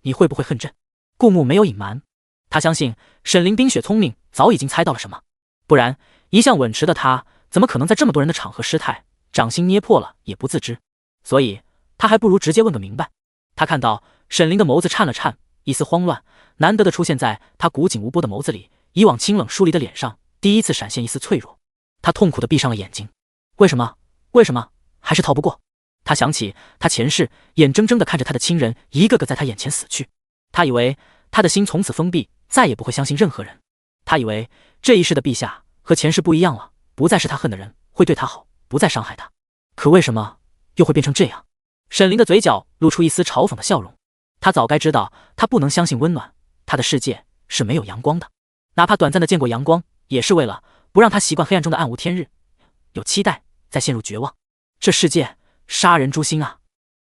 你会不会恨朕？顾木没有隐瞒，他相信沈凌冰雪聪明，早已经猜到了什么，不然一向稳持的他怎么可能在这么多人的场合失态，掌心捏破了也不自知。所以他还不如直接问个明白。他看到沈凌的眸子颤了颤，一丝慌乱难得的出现在他古井无波的眸子里，以往清冷疏离的脸上第一次闪现一丝脆弱。他痛苦地闭上了眼睛。为什么还是逃不过？他想起他前世眼睁睁地看着他的亲人一个个在他眼前死去，他以为他的心从此封闭，再也不会相信任何人。他以为这一世的陛下和前世不一样了，不再是他恨的人，会对他好，不再伤害他。可为什么又会变成这样？沈凌的嘴角露出一丝嘲讽的笑容。他早该知道，他不能相信温暖，他的世界是没有阳光的，哪怕短暂的见过阳光，也是为了不让他习惯黑暗中的暗无天日，有期待再陷入绝望。这世界杀人诛心啊！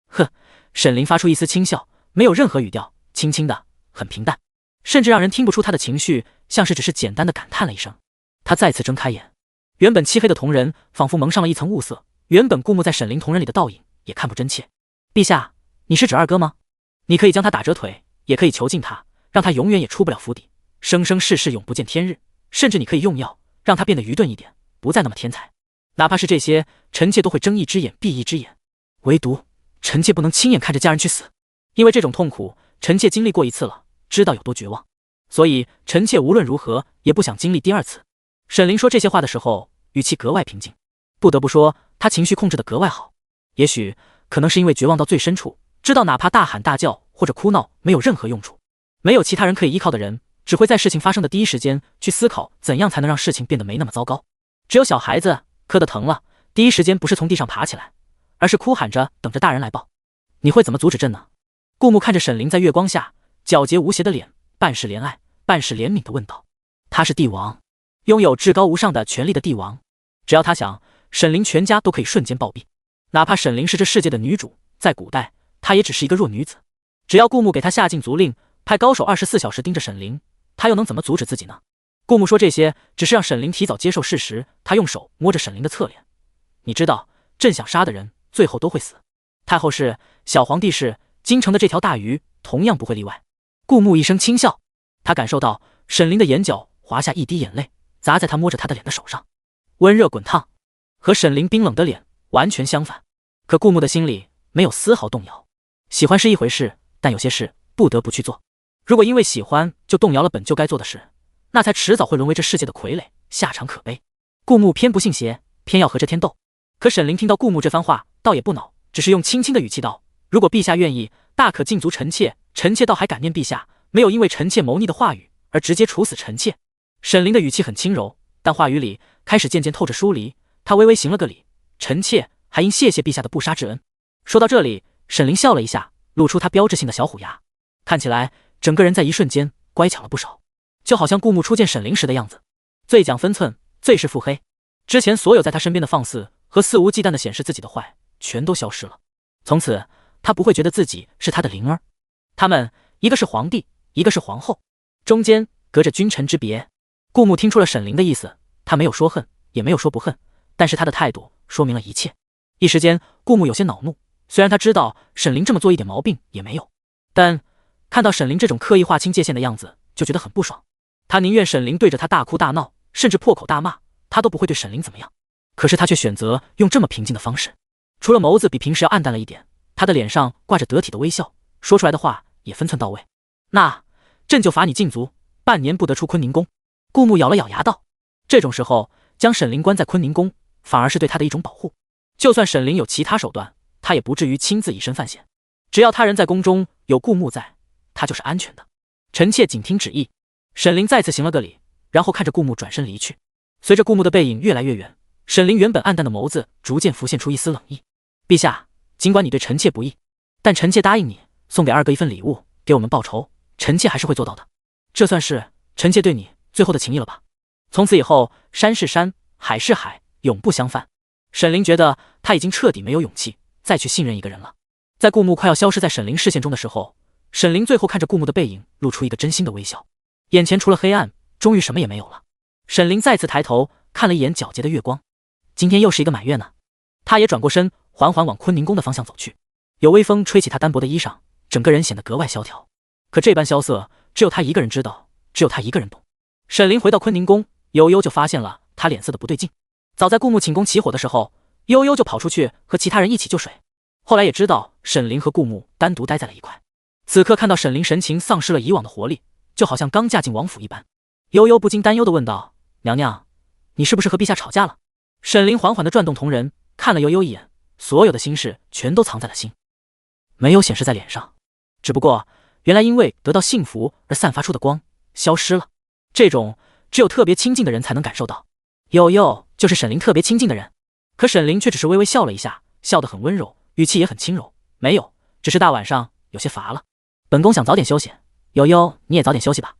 哼！沈凌发出一丝轻笑，没有任何语调，轻轻的，很平淡，甚至让人听不出他的情绪，像是只是简单的感叹了一声。他再次睁开眼，原本漆黑的瞳仁仿佛蒙上了一层雾色，原本顾木在沈凌瞳仁里的倒影也看不真切。陛下，你是指二哥吗？你可以将他打折腿，也可以囚禁他，让他永远也出不了府邸，生生世世永不见天日，甚至你可以用药让他变得愚钝一点，不再那么天才。哪怕是这些，臣妾都会睁一只眼闭一只眼，唯独臣妾不能亲眼看着家人去死，因为这种痛苦臣妾经历过一次了，知道有多绝望，所以臣妾无论如何也不想经历第二次。沈凌说这些话的时候语气格外平静，不得不说他情绪控制得格外好。也许可能是因为绝望到最深处，知道哪怕大喊大叫或者哭闹没有任何用处，没有其他人可以依靠的人，只会在事情发生的第一时间去思考怎样才能让事情变得没那么糟糕。只有小孩子磕得疼了，第一时间不是从地上爬起来，而是哭喊着等着大人来抱。你会怎么阻止朕呢？顾木看着沈凌在月光下皎洁无邪的脸，半是怜爱，半是怜悯地问道：“他是帝王，拥有至高无上的权力的帝王，只要他想，沈凌全家都可以瞬间暴毙。哪怕沈凌是这世界的女主，在古代，她也只是一个弱女子。只要顾木给她下禁足令，派高手24小时盯着沈凌，她又能怎么阻止自己呢？”顾木说这些，只是让沈凌提早接受事实。他用手摸着沈凌的侧脸：“你知道，朕想杀的人，最后都会死。太后是，小皇帝是，京城的这条大鱼，同样不会例外。”顾木一声轻笑，他感受到沈凌的眼角滑下一滴眼泪，砸在他摸着他的脸的手上，温热滚烫，和沈凌冰冷的脸完全相反。可顾木的心里没有丝毫动摇。喜欢是一回事，但有些事不得不去做。如果因为喜欢就动摇了本就该做的事，那才迟早会沦为这世界的傀儡，下场可悲。顾木偏不信邪，偏要和这天斗。可沈凌听到顾木这番话，倒也不恼，只是用轻轻的语气道：“如果陛下愿意，大可禁足臣妾。臣妾倒还感念陛下，没有因为臣妾谋逆的话语而直接处死臣妾。”沈凌的语气很轻柔，但话语里开始渐渐透着疏离。他微微行了个礼：“臣妾还应谢谢陛下的不杀之恩。”说到这里，沈凌笑了一下，露出他标志性的小虎牙，看起来整个人在一瞬间乖巧了不少。就好像顾木初见沈凌时的样子，最讲分寸，最是腹黑。之前所有在他身边的放肆和肆无忌惮的显示自己的坏，全都消失了。从此，他不会觉得自己是他的灵儿。他们一个是皇帝，一个是皇后，中间隔着君臣之别。顾木听出了沈凌的意思，他没有说恨，也没有说不恨，但是他的态度说明了一切。一时间，顾木有些恼怒。虽然他知道沈凌这么做一点毛病也没有，但看到沈凌这种刻意划清界限的样子，就觉得很不爽。他宁愿沈凌对着他大哭大闹，甚至破口大骂，他都不会对沈凌怎么样。可是他却选择用这么平静的方式，除了眸子比平时要暗淡了一点，他的脸上挂着得体的微笑，说出来的话也分寸到位。那朕就罚你禁足，半年不得出坤宁宫。顾木咬了咬牙道：“这种时候将沈凌关在坤宁宫，反而是对他的一种保护。就算沈凌有其他手段，他也不至于亲自以身犯险。只要他人在宫中，有顾木在，他就是安全的。臣妾谨听旨意。”沈凌再次行了个礼，然后看着顾木转身离去。随着顾木的背影越来越远，沈凌原本暗淡的眸子逐渐浮现出一丝冷意。“陛下，尽管你对臣妾不义，但臣妾答应你，送给二哥一份礼物，给我们报仇，臣妾还是会做到的。这算是臣妾对你最后的情谊了吧？从此以后，山是山，海是海，永不相犯。”沈凌觉得他已经彻底没有勇气再去信任一个人了。在顾木快要消失在沈凌视线中的时候，沈凌最后看着顾木的背影，露出一个真心的微笑。眼前除了黑暗，终于什么也没有了。沈凌再次抬头看了一眼皎洁的月光，今天又是一个满月呢。他也转过身，缓缓往坤宁宫的方向走去。有微风吹起他单薄的衣裳，整个人显得格外萧条。可这般萧瑟，只有他一个人知道，只有他一个人懂。沈凌回到坤宁宫，悠悠就发现了他脸色的不对劲。早在顾木寝宫起火的时候，悠悠就跑出去和其他人一起救水。后来也知道沈凌和顾木单独待在了一块。此刻看到沈凌神情丧失了以往的活力，就好像刚嫁进王府一般，悠悠不禁担忧地问道：“娘娘，你是不是和陛下吵架了？”沈凌缓缓地转动瞳仁，看了悠悠一眼，所有的心事全都藏在了心，没有显示在脸上。只不过，原来因为得到幸福而散发出的光消失了，这种只有特别亲近的人才能感受到。悠悠就是沈凌特别亲近的人，可沈凌却只是微微笑了一下，笑得很温柔，语气也很轻柔：“没有，只是大晚上有些乏了，本宫想早点休息。悠悠，你也早点休息吧。”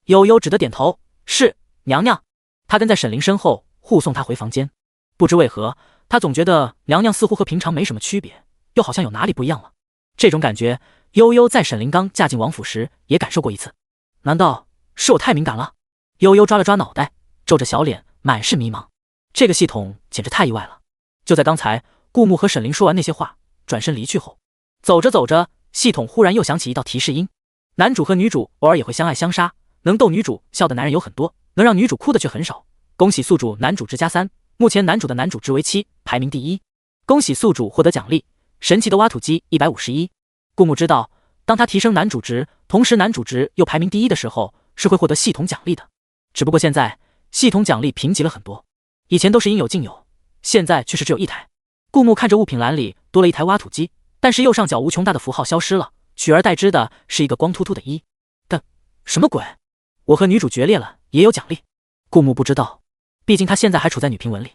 悠悠只得点头：“是，娘娘。”他跟在沈凌身后护送她回房间。不知为何，他总觉得娘娘似乎和平常没什么区别，又好像有哪里不一样了。这种感觉，悠悠在沈凌刚嫁进王府时也感受过一次。难道是我太敏感了？悠悠抓了抓脑袋，皱着小脸，满是迷茫。这个系统简直太意外了。就在刚才，顾木和沈凌说完那些话，转身离去后，走着走着，系统忽然又响起一道提示音：男主和女主偶尔也会相爱相杀，能逗女主笑的男人有很多，能让女主哭的却很少。恭喜宿主男主之加3，目前男主的男主之为7，排名第1。恭喜宿主获得奖励，神奇的挖土机151。顾木知道，当他提升男主值，同时男主值又排名第1的时候，是会获得系统奖励的。只不过现在系统奖励评级了很多，以前都是应有尽有，现在却是只有1台。顾木看着物品栏里多了一台挖土机，但是右上角无穷大的符号消失了，取而代之的是一个光秃秃的1。但什么鬼？我和女主决裂了也有奖励？顾木不知道，毕竟他现在还处在女评文里。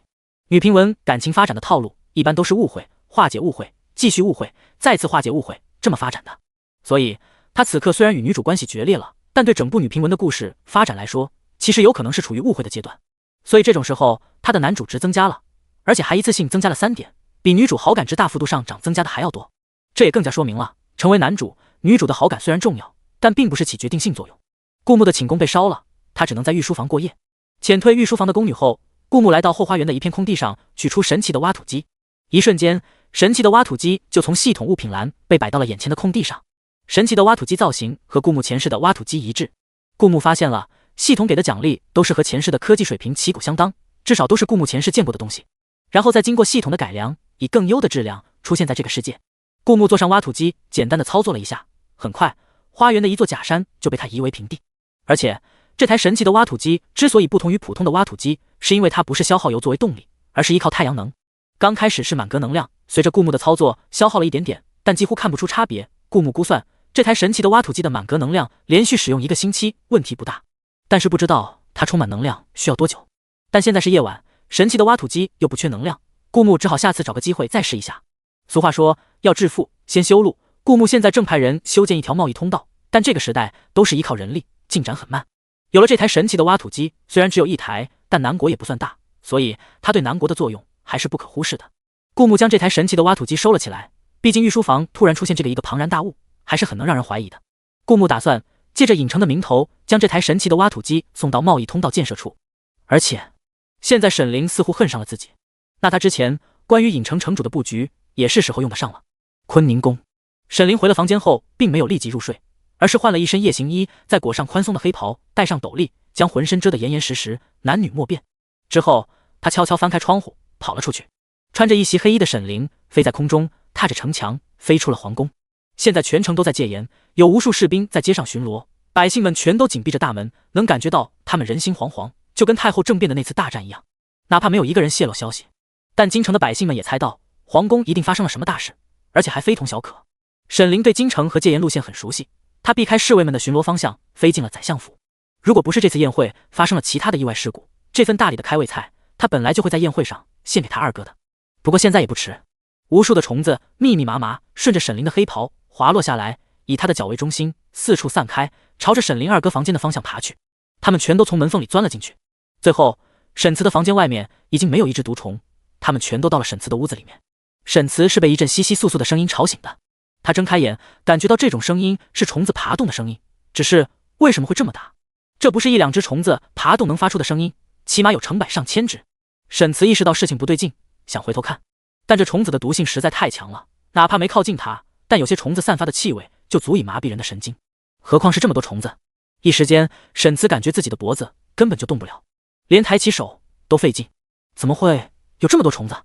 女评文感情发展的套路一般都是误会、化解误会、继续误会、再次化解误会这么发展的，所以他此刻虽然与女主关系决裂了，但对整部女频文的故事发展来说，其实有可能是处于误会的阶段。所以这种时候，他的男主值增加了，而且还一次性增加了3点，比女主好感值大幅度上涨增加的还要多。这也更加说明了，成为男主，女主的好感虽然重要，但并不是起决定性作用。顾木的寝宫被烧了，他只能在御书房过夜。遣退御书房的宫女后，顾木来到后花园的一片空地上，取出神奇的挖土机。一瞬间，神奇的挖土机就从系统物品栏被摆到了眼前的空地上。神奇的挖土机造型和顾木前世的挖土机一致。顾木发现了，系统给的奖励都是和前世的科技水平旗鼓相当，至少都是顾木前世见过的东西，然后再经过系统的改良，以更优的质量出现在这个世界。顾木坐上挖土机，简单的操作了一下，很快，花园的一座假山就被他夷为平地。而且，这台神奇的挖土机之所以不同于普通的挖土机，是因为它不是消耗油作为动力，而是依靠太阳能。刚开始是满格能量，随着顾木的操作消耗了一点点，但几乎看不出差别。顾木估算，这台神奇的挖土机的满格能量连续使用1个星期问题不大，但是不知道它充满能量需要多久。但现在是夜晚，神奇的挖土机又不缺能量，顾木只好下次找个机会再试一下。俗话说，要致富先修路。顾木现在正派人修建一条贸易通道，但这个时代都是依靠人力，进展很慢。有了这台神奇的挖土机，虽然只有1台，但南国也不算大，所以它对南国的作用还是不可忽视的。顾木将这台神奇的挖土机收了起来，毕竟御书房突然出现这个一个庞然大物，还是很能让人怀疑的。顾木打算借着影城的名头，将这台神奇的挖土机送到贸易通道建设处。而且，现在沈凌似乎恨上了自己，那他之前关于影城城主的布局也是时候用得上了。坤宁宫，沈凌回了房间后，并没有立即入睡，而是换了一身夜行衣，再裹上宽松的黑袍，戴上斗笠，将浑身遮得严严实实，男女莫辨。之后，他悄悄翻开窗户，跑了出去。穿着一袭黑衣的沈凌飞在空中，踏着城墙飞出了皇宫。现在全城都在戒严，有无数士兵在街上巡逻，百姓们全都紧闭着大门，能感觉到他们人心惶惶，就跟太后政变的那次大战一样。哪怕没有一个人泄露消息，但京城的百姓们也猜到皇宫一定发生了什么大事，而且还非同小可。沈凌对京城和戒严路线很熟悉，他避开侍卫们的巡逻方向，飞进了宰相府。如果不是这次宴会发生了其他的意外事故，这份大礼的开胃菜，他本来就会在宴会上献给他二哥的。不过现在也不迟。无数的虫子密密麻麻顺着沈凌的黑袍滑落下来，以他的脚为中心，四处散开，朝着沈凌二哥房间的方向爬去。他们全都从门缝里钻了进去。最后，沈慈的房间外面已经没有一只毒虫，他们全都到了沈慈的屋子里面。沈慈是被一阵窸窸窣窣的声音吵醒的，他睁开眼，感觉到这种声音是虫子爬动的声音，只是为什么会这么大？这不是1-2只虫子爬动能发出的声音，起码有成百上千只。沈慈意识到事情不对劲，想回头看，但这虫子的毒性实在太强了，哪怕没靠近它，但有些虫子散发的气味就足以麻痹人的神经，何况是这么多虫子。一时间，沈慈感觉自己的脖子根本就动不了，连抬起手都费劲。怎么会有这么多虫子？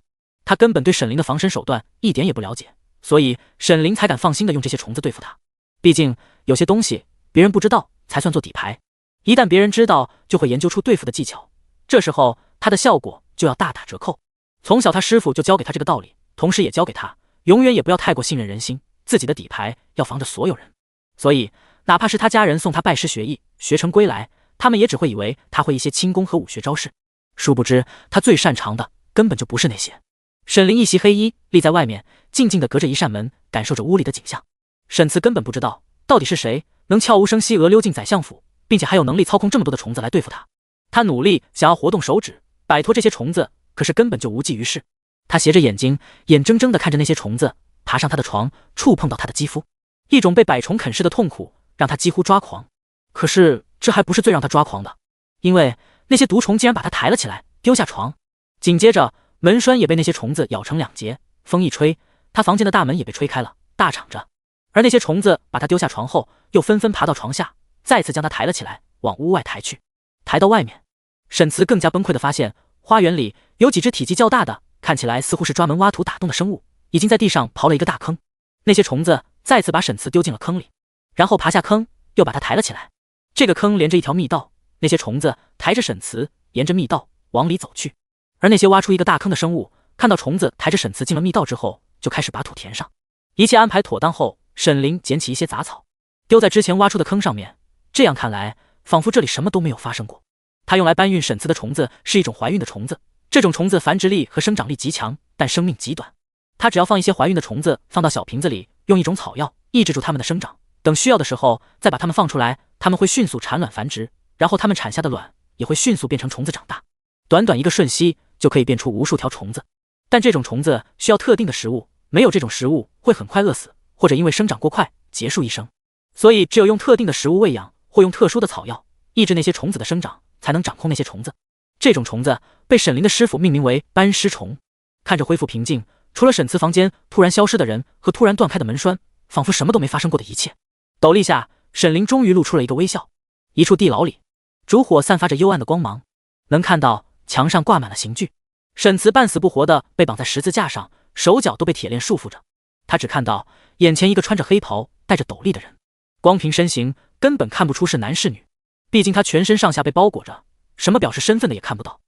他根本对沈凌的防身手段一点也不了解，所以沈凌才敢放心的用这些虫子对付他。毕竟有些东西别人不知道才算做底牌，一旦别人知道，就会研究出对付的技巧，这时候他的效果就要大打折扣。从小他师傅就教给他这个道理，同时也教给他永远也不要太过信任人心，自己的底牌要防着所有人。所以哪怕是他家人送他拜师学艺，学成归来，他们也只会以为他会一些轻功和武学招式，殊不知他最擅长的根本就不是那些。沈凌一袭黑衣立在外面，静静地隔着一扇门，感受着屋里的景象。沈慈根本不知道到底是谁能悄无声息地溜进宰相府，并且还有能力操控这么多的虫子来对付他。他努力想要活动手指摆脱这些虫子，可是根本就无济于事。他斜着眼睛，眼睁睁地看着那些虫子爬上他的床，触碰到他的肌肤，一种被百虫啃噬的痛苦让他几乎抓狂。可是这还不是最让他抓狂的，因为那些毒虫竟然把他抬了起来，丢下床。紧接着门栓也被那些虫子咬成2截，风一吹，他房间的大门也被吹开了，大敞着。而那些虫子把他丢下床后，又纷纷爬到床下，再次将他抬了起来，往屋外抬去。抬到外面，沈慈更加崩溃地发现，花园里有几只体积较大的，看起来似乎是专门挖土打洞的生物，已经在地上刨了一个大坑。那些虫子再次把沈慈丢进了坑里，然后爬下坑，又把他抬了起来。这个坑连着一条密道，那些虫子抬着沈慈沿着密道往里走去。而那些挖出一个大坑的生物，看到虫子抬着沈慈进了密道之后，就开始把土填上。一切安排妥当后，沈凌捡起一些杂草，丢在之前挖出的坑上面。这样看来，仿佛这里什么都没有发生过。他用来搬运沈慈的虫子是一种怀孕的虫子，这种虫子繁殖力和生长力极强，但生命极短。他只要放一些怀孕的虫子放到小瓶子里，用一种草药抑制住它们的生长，等需要的时候再把它们放出来，它们会迅速产卵繁殖，然后它们产下的卵也会迅速变成虫子长大。短短一个瞬息就可以变出无数条虫子，但这种虫子需要特定的食物，没有这种食物会很快饿死，或者因为生长过快结束一生。所以只有用特定的食物喂养，或用特殊的草药抑制那些虫子的生长，才能掌控那些虫子。这种虫子被沈凌的师傅命名为斑虱虫。看着恢复平静，除了沈慈房间突然消失的人和突然断开的门栓，仿佛什么都没发生过的一切。斗笠下，沈凌终于露出了一个微笑。一处地牢里，烛火散发着幽暗的光芒，能看到墙上挂满了刑具。沈慈半死不活的被绑在十字架上，手脚都被铁链束缚着。他只看到眼前一个穿着黑袍戴着斗笠的人，光凭身形根本看不出是男是女，毕竟他全身上下被包裹着，什么表示身份的也看不到。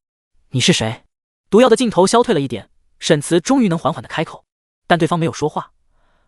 你是谁？毒药的劲头消退了一点，沈慈终于能缓缓的开口，但对方没有说话，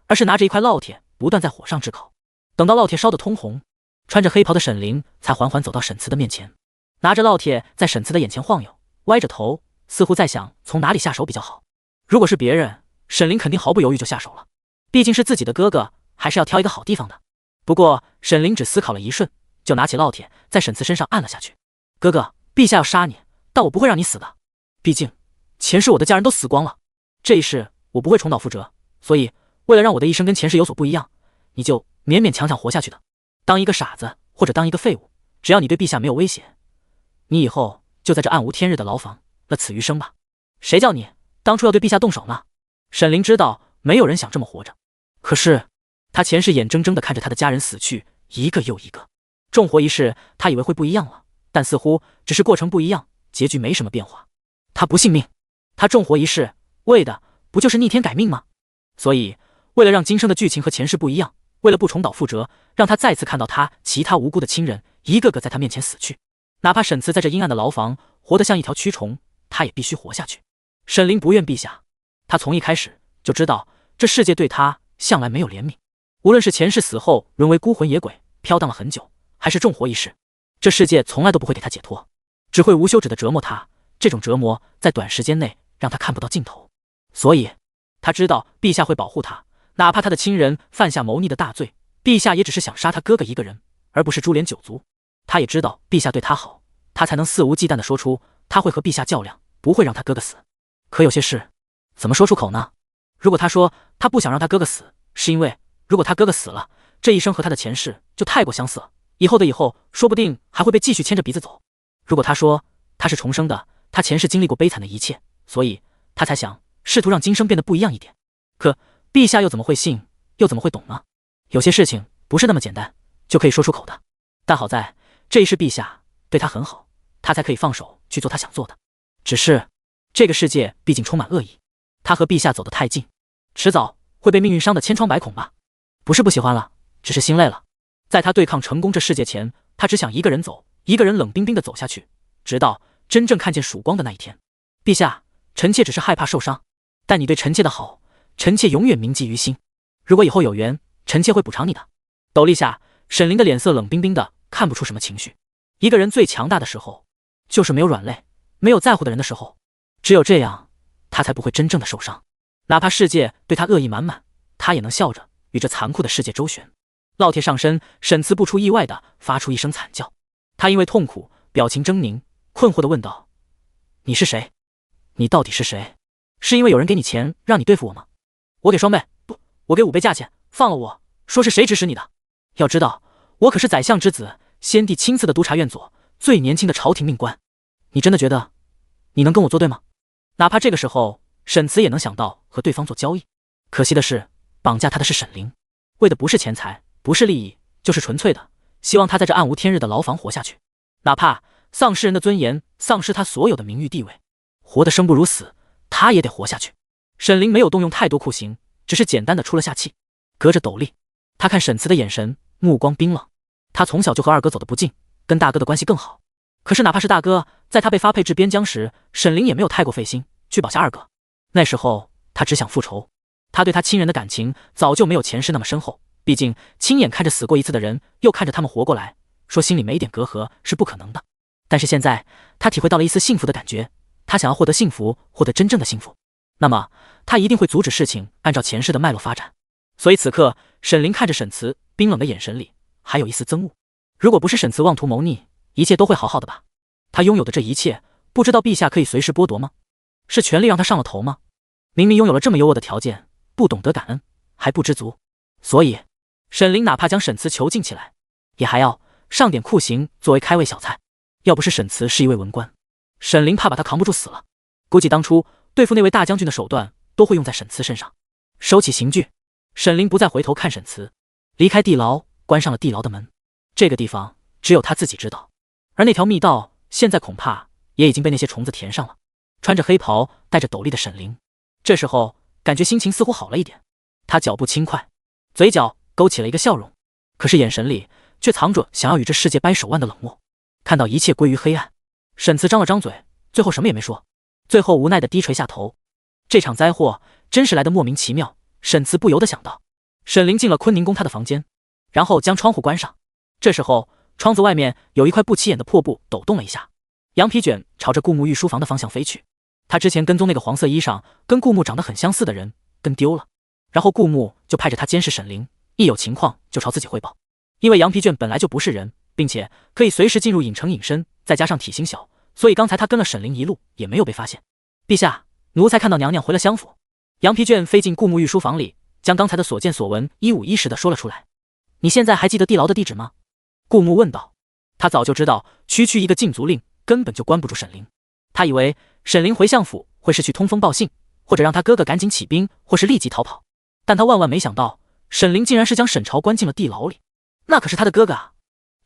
而是拿着一块烙铁不断在火上炙烤。等到烙铁烧得通红，穿着黑袍的沈凌才缓缓走到沈慈的面前，拿着烙铁在沈慈的眼前晃悠，歪着头，似乎在想从哪里下手比较好。如果是别人，沈凌肯定毫不犹豫就下手了，毕竟是自己的哥哥，还是要挑一个好地方的。不过沈凌只思考了一瞬，就拿起烙铁在沈慈身上按了下去。哥哥，陛下要杀你，但我不会让你死的，毕竟前世我的家人都死光了，这一世我不会重蹈覆辙，所以为了让我的一生跟前世有所不一样，你就勉勉强强活下去的。当一个傻子或者当一个废物，只要你对陛下没有威胁，你以后就在这暗无天日的牢房乐此余生吧。谁叫你当初要对陛下动手呢？沈凌知道没有人想这么活着，可是他前世眼睁睁地看着他的家人死去，一个又一个。重活一世他以为会不一样了，但似乎只是过程不一样，结局没什么变化。他不信命，他重活一世为的不就是逆天改命吗？所以为了让今生的剧情和前世不一样，为了不重蹈覆辙，让他再次看到他其他无辜的亲人一个个在他面前死去，哪怕沈慈在这阴暗的牢房活得像一条蛆虫，他也必须活下去。沈凌不怨陛下，他从一开始就知道这世界对他向来没有怜悯，无论是前世死后沦为孤魂野鬼飘荡了很久，还是重活一世，这世界从来都不会给他解脱，只会无休止的折磨他。这种折磨在短时间内让他看不到尽头，所以他知道陛下会保护他，哪怕他的亲人犯下谋逆的大罪，陛下也只是想杀他哥哥一个人，而不是株连九族。他也知道陛下对他好，他才能肆无忌惮地说出他会和陛下较量，不会让他哥哥死。可有些事怎么说出口呢？如果他说他不想让他哥哥死，是因为如果他哥哥死了，这一生和他的前世就太过相似了，以后的以后说不定还会被继续牵着鼻子走。如果他说他是重生的，他前世经历过悲惨的一切，所以他才想试图让今生变得不一样一点。可陛下又怎么会信，又怎么会懂呢？有些事情不是那么简单就可以说出口的。但好在这一世陛下对他很好，他才可以放手去做他想做的。只是这个世界毕竟充满恶意，他和陛下走得太近，迟早会被命运伤得千疮百孔吧。不是不喜欢了，只是心累了。在他对抗成功这世界前，他只想一个人走，一个人冷冰冰地走下去，直到真正看见曙光的那一天。陛下，臣妾只是害怕受伤，但你对臣妾的好，臣妾永远铭记于心。如果以后有缘，臣妾会补偿你的。斗笠下，沈凌的脸色冷冰冰的，看不出什么情绪。一个人最强大的时候，就是没有软肋，没有在乎的人的时候。只有这样，他才不会真正的受伤。哪怕世界对他恶意满满，他也能笑着与这残酷的世界周旋。烙铁上身，沈慈不出意外的发出一声惨叫。他因为痛苦，表情狰狞，困惑的问道：你是谁？你到底是谁？是因为有人给你钱让你对付我吗？我给双倍，不，我给5倍价钱，放了我。说是谁指使你的？要知道，我可是宰相之子，先帝亲自的督察院佐，最年轻的朝廷命官。你真的觉得你能跟我作对吗？哪怕这个时候沈慈也能想到和对方做交易，可惜的是绑架他的是沈凌，为的不是钱财，不是利益，就是纯粹的希望他在这暗无天日的牢房活下去，哪怕丧失人的尊严，丧失他所有的名誉地位，活得生不如死，他也得活下去。沈凌没有动用太多酷刑，只是简单的出了下气。隔着斗笠，他看沈慈的眼神目光冰冷。他从小就和二哥走得不近，跟大哥的关系更好，可是哪怕是大哥，在他被发配至边疆时，沈凌也没有太过费心去保下二哥。那时候他只想复仇，他对他亲人的感情早就没有前世那么深厚，毕竟亲眼看着死过一次的人，又看着他们活过来，说心里没一点隔阂是不可能的。但是现在他体会到了一丝幸福的感觉，他想要获得幸福，获得真正的幸福，那么他一定会阻止事情按照前世的脉络发展。所以此刻沈凌看着沈慈冰冷的眼神里还有一丝憎恶。如果不是沈慈妄图谋逆，一切都会好好的吧？他拥有的这一切，不知道陛下可以随时剥夺吗？是权力让他上了头吗？明明拥有了这么优渥的条件，不懂得感恩，还不知足。所以，沈凌哪怕将沈慈囚禁起来，也还要上点酷刑作为开胃小菜。要不是沈慈是一位文官，沈凌怕把他扛不住死了。估计当初对付那位大将军的手段都会用在沈慈身上。收起刑具，沈凌不再回头看沈慈，离开地牢，关上了地牢的门。这个地方只有他自己知道，而那条密道现在恐怕也已经被那些虫子填上了。穿着黑袍戴着斗笠的沈凌这时候感觉心情似乎好了一点，他脚步轻快，嘴角勾起了一个笑容，可是眼神里却藏着想要与这世界掰手腕的冷漠。看到一切归于黑暗，沈慈张了张嘴，最后什么也没说，最后无奈地低垂下头。这场灾祸真是来得莫名其妙，沈慈不由得想到。沈凌进了坤宁宫他的房间，然后将窗户关上。这时候窗子外面有一块不起眼的破布抖动了一下，羊皮卷朝着顾木御书房的方向飞去。他之前跟踪那个黄色衣裳跟顾木长得很相似的人跟丢了，然后顾木就派着他监视沈凌，一有情况就朝自己汇报。因为羊皮卷本来就不是人，并且可以随时进入影城隐身，再加上体型小，所以刚才他跟了沈凌一路也没有被发现。陛下，奴才看到娘娘回了襄府。羊皮卷飞进顾木御书房里，将刚才的所见所闻一五一十的说了出来。你现在还记得地牢的地址吗？顾木问道。他早就知道区区一个禁足令根本就关不住沈凌，他以为沈凌回相府会是去通风报信，或者让他哥哥赶紧起兵，或是立即逃跑，但他万万没想到沈凌竟然是将沈朝关进了地牢里。那可是他的哥哥啊！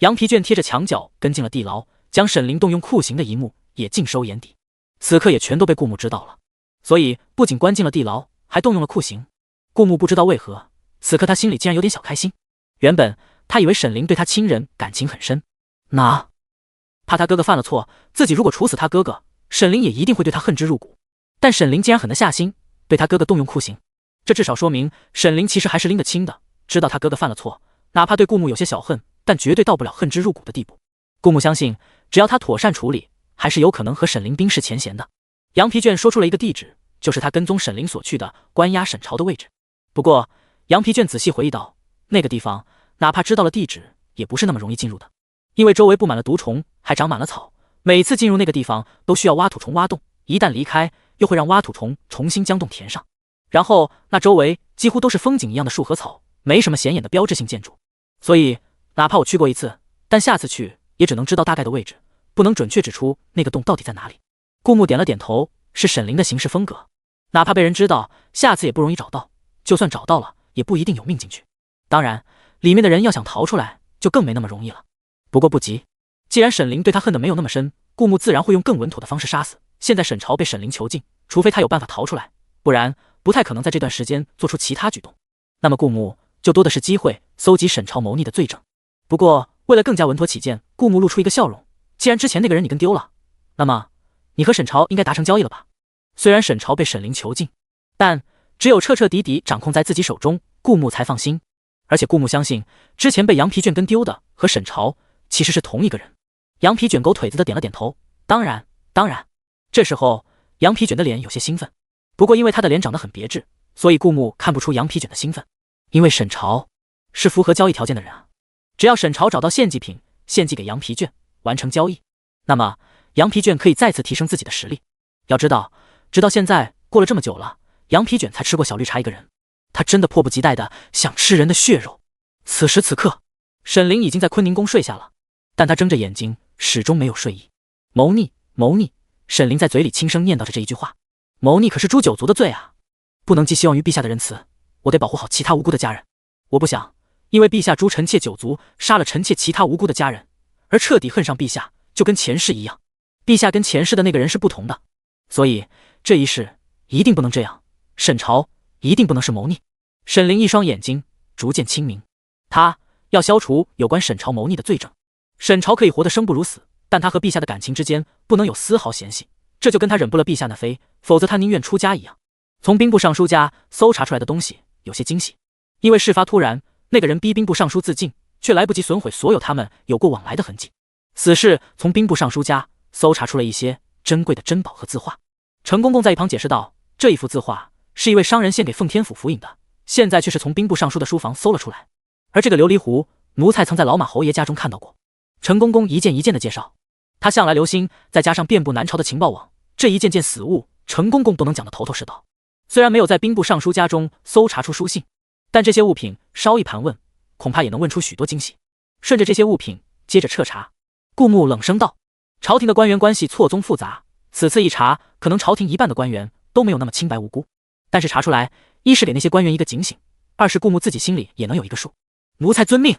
羊皮卷贴着墙角跟进了地牢，将沈凌动用酷刑的一幕也尽收眼底。此刻也全都被顾木知道了，所以不仅关进了地牢，还动用了酷刑。顾木不知道为何，此刻他心里竟然有点小开心。原本他以为沈凌对他亲人感情很深，怕他哥哥犯了错，自己如果处死他哥哥，沈凌也一定会对他恨之入骨。但沈凌竟然狠得下心，对他哥哥动用酷刑，这至少说明沈凌其实还是拎得清的，知道他哥哥犯了错，哪怕对顾木有些小恨，但绝对到不了恨之入骨的地步。顾木相信，只要他妥善处理，还是有可能和沈凌冰释前嫌的。羊皮卷说出了一个地址，就是他跟踪沈凌所去的关押沈朝的位置。不过羊皮卷仔细回忆道，那个地方哪怕知道了地址，也不是那么容易进入的，因为周围布满了毒虫，还长满了草，每次进入那个地方都需要挖土虫挖洞，一旦离开又会让挖土虫重新将洞填上，然后那周围几乎都是风景一样的树和草，没什么显眼的标志性建筑。所以哪怕我去过一次，但下次去也只能知道大概的位置，不能准确指出那个洞到底在哪里。顾木点了点头，是沈凌的行事风格，哪怕被人知道，下次也不容易找到，就算找到了也不一定有命进去。当然里面的人要想逃出来就更没那么容易了。不过不急，既然沈凌对他恨得没有那么深，顾木自然会用更稳妥的方式杀死。现在沈朝被沈凌囚禁，除非他有办法逃出来，不然不太可能在这段时间做出其他举动。那么顾木就多的是机会搜集沈朝谋逆的罪证。不过为了更加稳妥起见，顾木露出一个笑容，既然之前那个人你跟丢了，那么你和沈朝应该达成交易了吧？虽然沈朝被沈凌囚禁，但只有彻彻底底掌控在自己手中，顾木才放心。而且顾木相信，之前被羊皮卷跟丢的和沈朝其实是同一个人。羊皮卷狗腿子的点了点头，当然。这时候羊皮卷的脸有些兴奋，不过因为他的脸长得很别致，所以顾木看不出羊皮卷的兴奋。因为沈朝是符合交易条件的人啊，只要沈朝找到献祭品，献祭给羊皮卷，完成交易，那么羊皮卷可以再次提升自己的实力。要知道，直到现在过了这么久了，羊皮卷才吃过小绿茶一个人，他真的迫不及待的想吃人的血肉。此时此刻，沈凌已经在坤宁宫睡下了，但他睁着眼睛始终没有睡意。谋逆，谋逆，沈凌在嘴里轻声念叨着这一句话。谋逆可是诛九族的罪啊，不能寄希望于陛下的仁慈，我得保护好其他无辜的家人。我不想因为陛下诛臣妾九族，杀了臣妾其他无辜的家人，而彻底恨上陛下，就跟前世一样。陛下跟前世的那个人是不同的，所以这一世一定不能这样，沈朝一定不能是谋逆。沈凌一双眼睛逐渐清明，他要消除有关沈朝谋逆的罪证。沈朝可以活得生不如死，但他和陛下的感情之间不能有丝毫嫌隙，这就跟他忍不了陛下那妃，否则他宁愿出家一样。从兵部尚书家搜查出来的东西有些惊喜，因为事发突然，那个人逼兵部尚书自尽，却来不及损毁所有他们有过往来的痕迹。此事从兵部尚书家搜查出了一些珍贵的珍宝和字画。程公公在一旁解释道，这一幅字画是一位商人献给奉天府府尹的，现在却是从兵部尚书的书房搜了出来。而这个琉璃壶，奴才曾在老马侯爷家中看到过，陈公公一件一件的介绍，他向来留心，再加上遍布南朝的情报网，这一件件死物，陈公公都能讲得头头是道。虽然没有在兵部尚书家中搜查出书信，但这些物品稍一盘问，恐怕也能问出许多惊喜。顺着这些物品，接着彻查。顾牧冷声道：“朝廷的官员关系错综复杂，此次一查，可能朝廷一半的官员都没有那么清白无辜。但是查出来，一是给那些官员一个警醒，二是顾牧自己心里也能有一个数。奴才遵命。”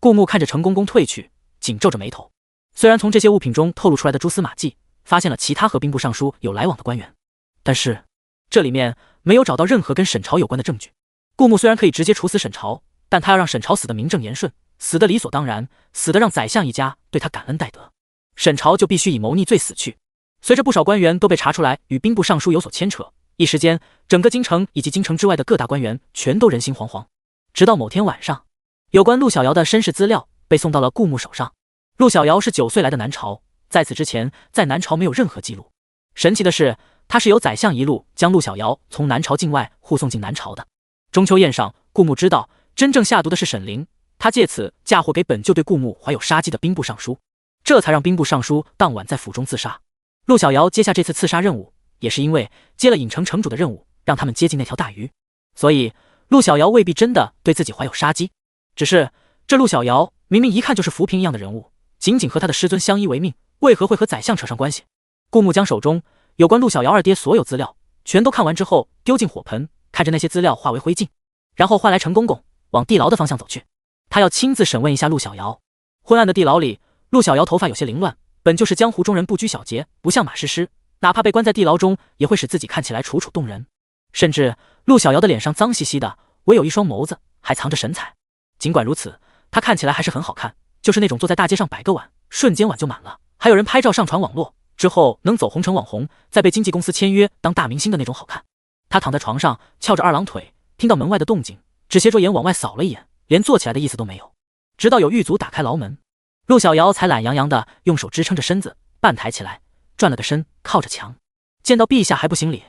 顾牧看着陈公公退去，紧皱着眉头。虽然从这些物品中透露出来的蛛丝马迹，发现了其他和兵部尚书有来往的官员，但是这里面没有找到任何跟沈朝有关的证据。顾牧虽然可以直接处死沈朝，但他要让沈朝死得名正言顺，死得理所当然，死得让宰相一家对他感恩戴德，沈朝就必须以谋逆罪死去。随着不少官员都被查出来与兵部尚书有所牵扯，一时间整个京城以及京城之外的各大官员全都人心惶惶。直到某天晚上，有关陆小瑶的身世资料被送到了顾牧手上。陆小瑶是9岁来的南朝，在此之前在南朝没有任何记录。神奇的是，他是由宰相一路将陆小瑶从南朝境外护送进南朝的。中秋宴上，顾牧知道真正下毒的是沈凌，他借此嫁祸给本就对顾牧怀有杀机的兵部尚书，这才让兵部尚书当晚在府中自杀。陆小瑶接下这次刺杀任务，也是因为接了尹城城主的任务，让他们接近那条大鱼，所以陆小瑶未必真的对自己怀有杀机。只是这陆小瑶明明一看就是浮萍一样的人物，仅仅和他的师尊相依为命，为何会和宰相扯上关系？顾牧将手中有关陆小瑶二爹所有资料全都看完之后丢进火盆，看着那些资料化为灰烬，然后唤来陈公公往地牢的方向走去。他要亲自审问一下陆小瑶。昏暗的地牢里，陆小瑶头发有些凌乱，本就是江湖中人不拘小节，不像马诗诗，哪怕被关在地牢中也会使自己看起来楚楚动人。甚至陆小瑶的脸上脏兮兮的，唯有一双眸子还藏着神采。尽管如此，她看起来还是很好看，就是那种坐在大街上摆个碗，瞬间碗就满了，还有人拍照上传网络，之后能走红成网红，再被经纪公司签约当大明星的那种好看。她躺在床上翘着二郎腿，听到门外的动静，只斜着眼往外扫了一眼，连坐起来的意思都没有。直到有狱卒打开牢门，陆小瑶才懒洋洋的用手支撑着身子，半抬起来，转了个身，靠着墙。见到陛下还不行礼，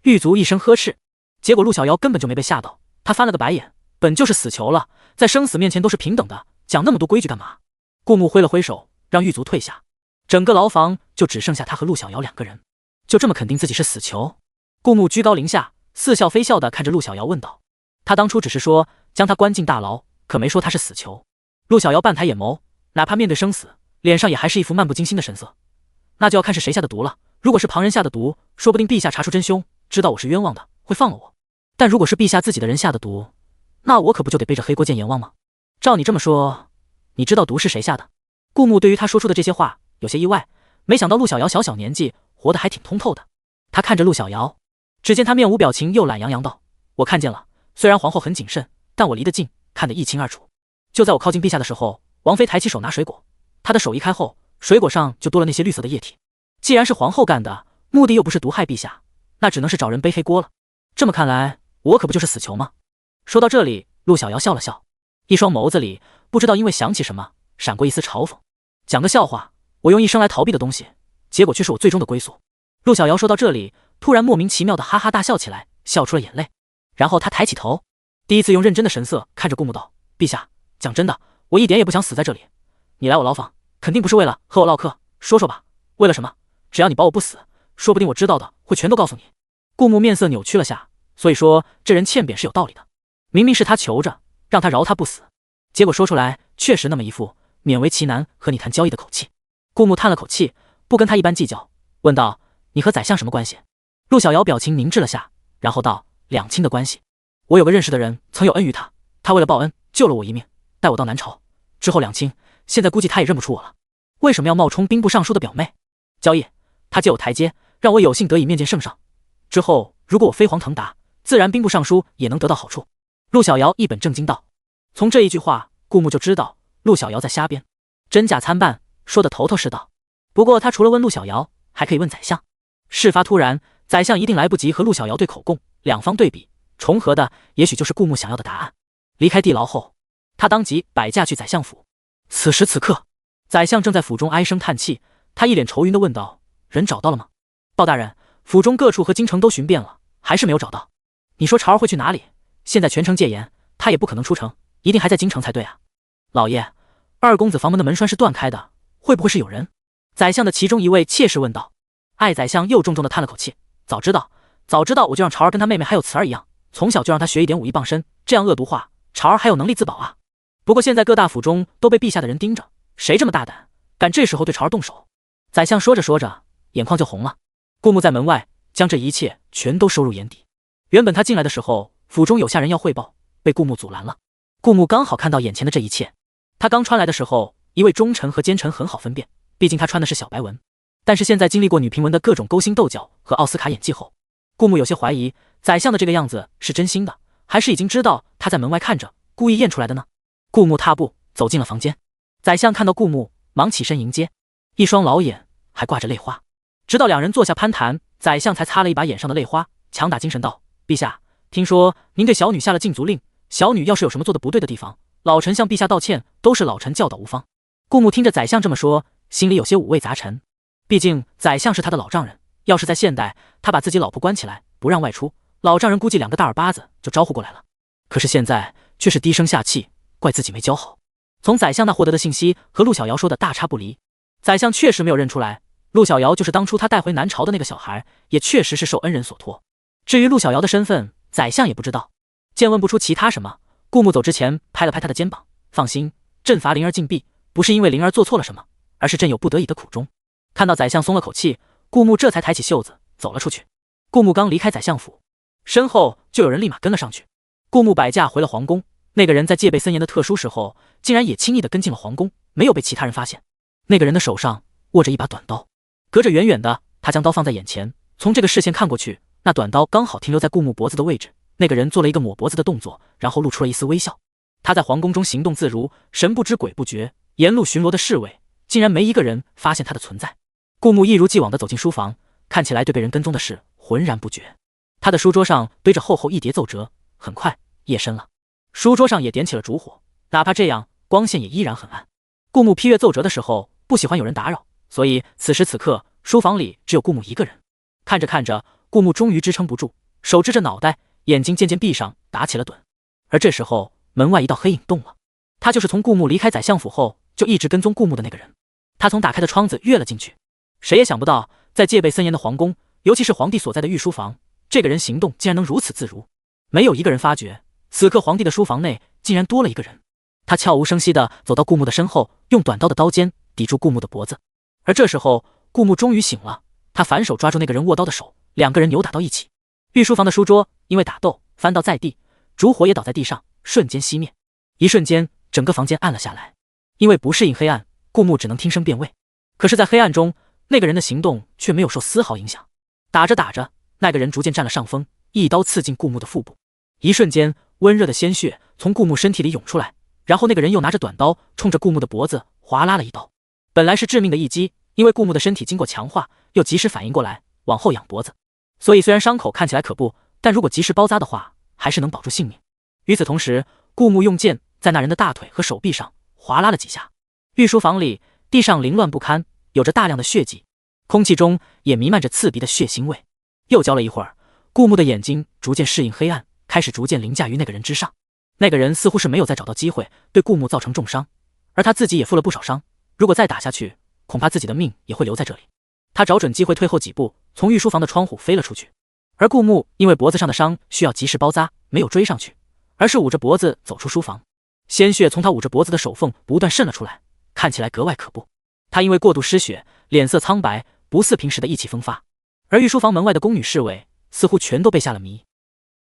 狱卒一声呵斥。结果陆小瑶根本就没被吓到，他翻了个白眼，本就是死囚了，在生死面前都是平等的，讲那么多规矩干嘛？顾牧挥了挥手，让狱卒退下。整个牢房就只剩下他和陆小瑶2个人，就这么肯定自己是死囚？顾牧居高临下，似笑非笑的看着陆小瑶问道。他当初只是说将他关进大牢，可没说他是死囚。陆小瑶半抬眼眸，哪怕面对生死，脸上也还是一副漫不经心的神色。那就要看是谁下的毒了，如果是旁人下的毒，说不定陛下查出真凶，知道我是冤枉的，会放了我。但如果是陛下自己的人下的毒，那我可不就得背着黑锅见阎王吗？照你这么说，你知道毒是谁下的？顾牧对于他说出的这些话有些意外，没想到陆小瑶小年纪活得还挺通透的。他看着陆小瑶，只见他面无表情，又懒洋洋道：“我看见了，虽然皇后很谨慎，但我离得近，看得一清二楚。就在我靠近陛下的时候，王妃抬起手拿水果，她的手一开后，水果上就多了那些绿色的液体。既然是皇后干的，目的又不是毒害陛下，那只能是找人背黑锅了。这么看来，我可不就是死囚吗？”说到这里，陆小瑶笑了笑，一双眸子里不知道因为想起什么，闪过一丝嘲讽。讲个笑话，我用一生来逃避的东西，结果却是我最终的归宿。陆小瑶说到这里，突然莫名其妙的哈哈大笑起来，笑出了眼泪。然后他抬起头，第一次用认真的神色看着顾牧道：“陛下，讲真的，我一点也不想死在这里。你来我牢房，肯定不是为了和我唠嗑，说说吧，为了什么？只要你保我不死，说不定我知道的会全都告诉你。”顾牧面色扭曲了下，所以说这人欠扁是有道理的。明明是他求着让他饶他不死，结果说出来确实那么一副勉为其难和你谈交易的口气。顾牧叹了口气，不跟他一般计较，问道：“你和宰相什么关系？”陆小瑶表情凝滞了下，然后道：“两亲的关系。我有个认识的人曾有恩于他，他为了报恩救了我一命，带我到南朝，之后两亲，现在估计他也认不出我了。为什么要冒充兵部尚书的表妹？交易，他借我台阶，让我有幸得以面见圣上。之后如果我飞黄腾达，自然兵部尚书也能得到好处。”陆小瑶一本正经道。从这一句话，顾牧就知道陆小瑶在瞎编，真假参半，说的头头是道。不过他除了问陆小瑶，还可以问宰相。事发突然，宰相一定来不及和陆小瑶对口供，两方对比重合的，也许就是顾牧想要的答案。离开地牢后，他当即摆驾去宰相府。此时此刻，宰相正在府中唉声叹气，他一脸愁云的问道：“人找到了吗？”“鲍大人，府中各处和京城都寻遍了，还是没有找到。你说朝儿会去哪里？现在全城戒严，他也不可能出城，一定还在京城才对啊。”“老爷，二公子房门的门栓是断开的，会不会是有人？宰相的其中一位妾室问道。艾宰相又重重的叹了口气，早知道我就让潮儿跟他妹妹还有慈儿一样，从小就让他学一点武艺傍身，这样恶毒话，潮儿还有能力自保啊。不过现在各大府中都被陛下的人盯着，谁这么大胆，敢这时候对潮儿动手？宰相说着说着，眼眶就红了。顾木在门外将这一切全都收入眼底。原本他进来的时候，府中有下人要汇报，被顾木阻拦了。顾木刚好看到眼前的这一切。他刚穿来的时候，一位忠臣和奸臣很好分辨，毕竟他穿的是小白纹。但是现在经历过女评文的各种勾心斗角和奥斯卡演技后，顾木有些怀疑宰相的这个样子是真心的，还是已经知道他在门外看着，故意验出来的呢？顾木踏步走进了房间。宰相看到顾木，忙起身迎接，一双老眼还挂着泪花。直到两人坐下攀谈，宰相才擦了一把眼上的泪花，强打精神道：陛下，听说您对小女下了禁足令，小女要是有什么做的不对的地方，老臣向陛下道歉，都是老臣教导无方。顾木听着宰相这么说，心里有些五味杂陈。毕竟宰相是他的老丈人，要是在现代，他把自己老婆关起来不让外出，老丈人估计两个大耳巴子就招呼过来了。可是现在却是低声下气，怪自己没教好。从宰相那获得的信息和陆小瑶说的大差不离，宰相确实没有认出来，陆小瑶就是当初他带回南朝的那个小孩，也确实是受恩人所托。至于陆小瑶的身份，宰相也不知道。见问不出其他什么，顾木走之前拍了拍他的肩膀，放心，朕罚灵儿禁闭，不是因为灵儿做错了什么，而是朕有不得已的苦衷。看到宰相松了口气，顾木这才抬起袖子走了出去。顾木刚离开宰相府，身后就有人立马跟了上去。顾木摆驾回了皇宫，那个人在戒备森严的特殊时候，竟然也轻易的跟进了皇宫，没有被其他人发现。那个人的手上握着一把短刀，隔着远远的，他将刀放在眼前，从这个视线看过去，那短刀刚好停留在顾木脖子的位置。那个人做了一个抹脖子的动作，然后露出了一丝微笑。他在皇宫中行动自如，神不知鬼不觉，沿路巡逻的侍卫竟然没一个人发现他的存在。顾木一如既往地走进书房，看起来对被人跟踪的事浑然不觉。他的书桌上堆着厚厚一叠奏折，很快夜深了，书桌上也点起了烛火，哪怕这样，光线也依然很暗。顾木批阅奏折的时候不喜欢有人打扰，所以此时此刻书房里只有顾木一个人。看着看着，顾木终于支撑不住，手支着脑袋，眼睛渐渐闭上，打起了盹。而这时候门外一道黑影动了，他就是从顾木离开宰相府后就一直跟踪顾木的那个人。他从打开的窗子跃了进去。谁也想不到，在戒备森严的皇宫，尤其是皇帝所在的御书房，这个人行动竟然能如此自如。没有一个人发觉，此刻皇帝的书房内竟然多了一个人。他悄无声息地走到顾木的身后，用短刀的刀尖抵住顾木的脖子。而这时候顾木终于醒了，他反手抓住那个人握刀的手，两个人扭打到一起。御书房的书桌因为打斗翻倒在地，烛火也倒在地上，瞬间熄灭。一瞬间整个房间暗了下来。因为不适应黑暗，顾木只能听声辨位。可是在黑暗中，那个人的行动却没有受丝毫影响。打着打着，那个人逐渐占了上风，一刀刺进顾木的腹部。一瞬间，温热的鲜血从顾木身体里涌出来，然后那个人又拿着短刀冲着顾木的脖子划拉了一刀。本来是致命的一击，因为顾木的身体经过强化，又及时反应过来，往后仰脖子，所以虽然伤口看起来可怖，但如果及时包扎的话，还是能保住性命。与此同时，顾木用剑在那人的大腿和手臂上划拉了几下。御书房里地上凌乱不堪，有着大量的血迹，空气中也弥漫着刺鼻的血腥味。又教了一会儿，顾木的眼睛逐渐适应黑暗，开始逐渐凌驾于那个人之上。那个人似乎是没有再找到机会对顾木造成重伤，而他自己也负了不少伤，如果再打下去，恐怕自己的命也会留在这里。他找准机会退后几步，从御书房的窗户飞了出去。而顾木因为脖子上的伤需要及时包扎，没有追上去，而是捂着脖子走出书房。鲜血从他捂着脖子的手缝不断渗了出来，看起来格外可怖。他因为过度失血，脸色苍白，不似平时的意气风发。而御书房门外的宫女侍卫似乎全都被下了迷，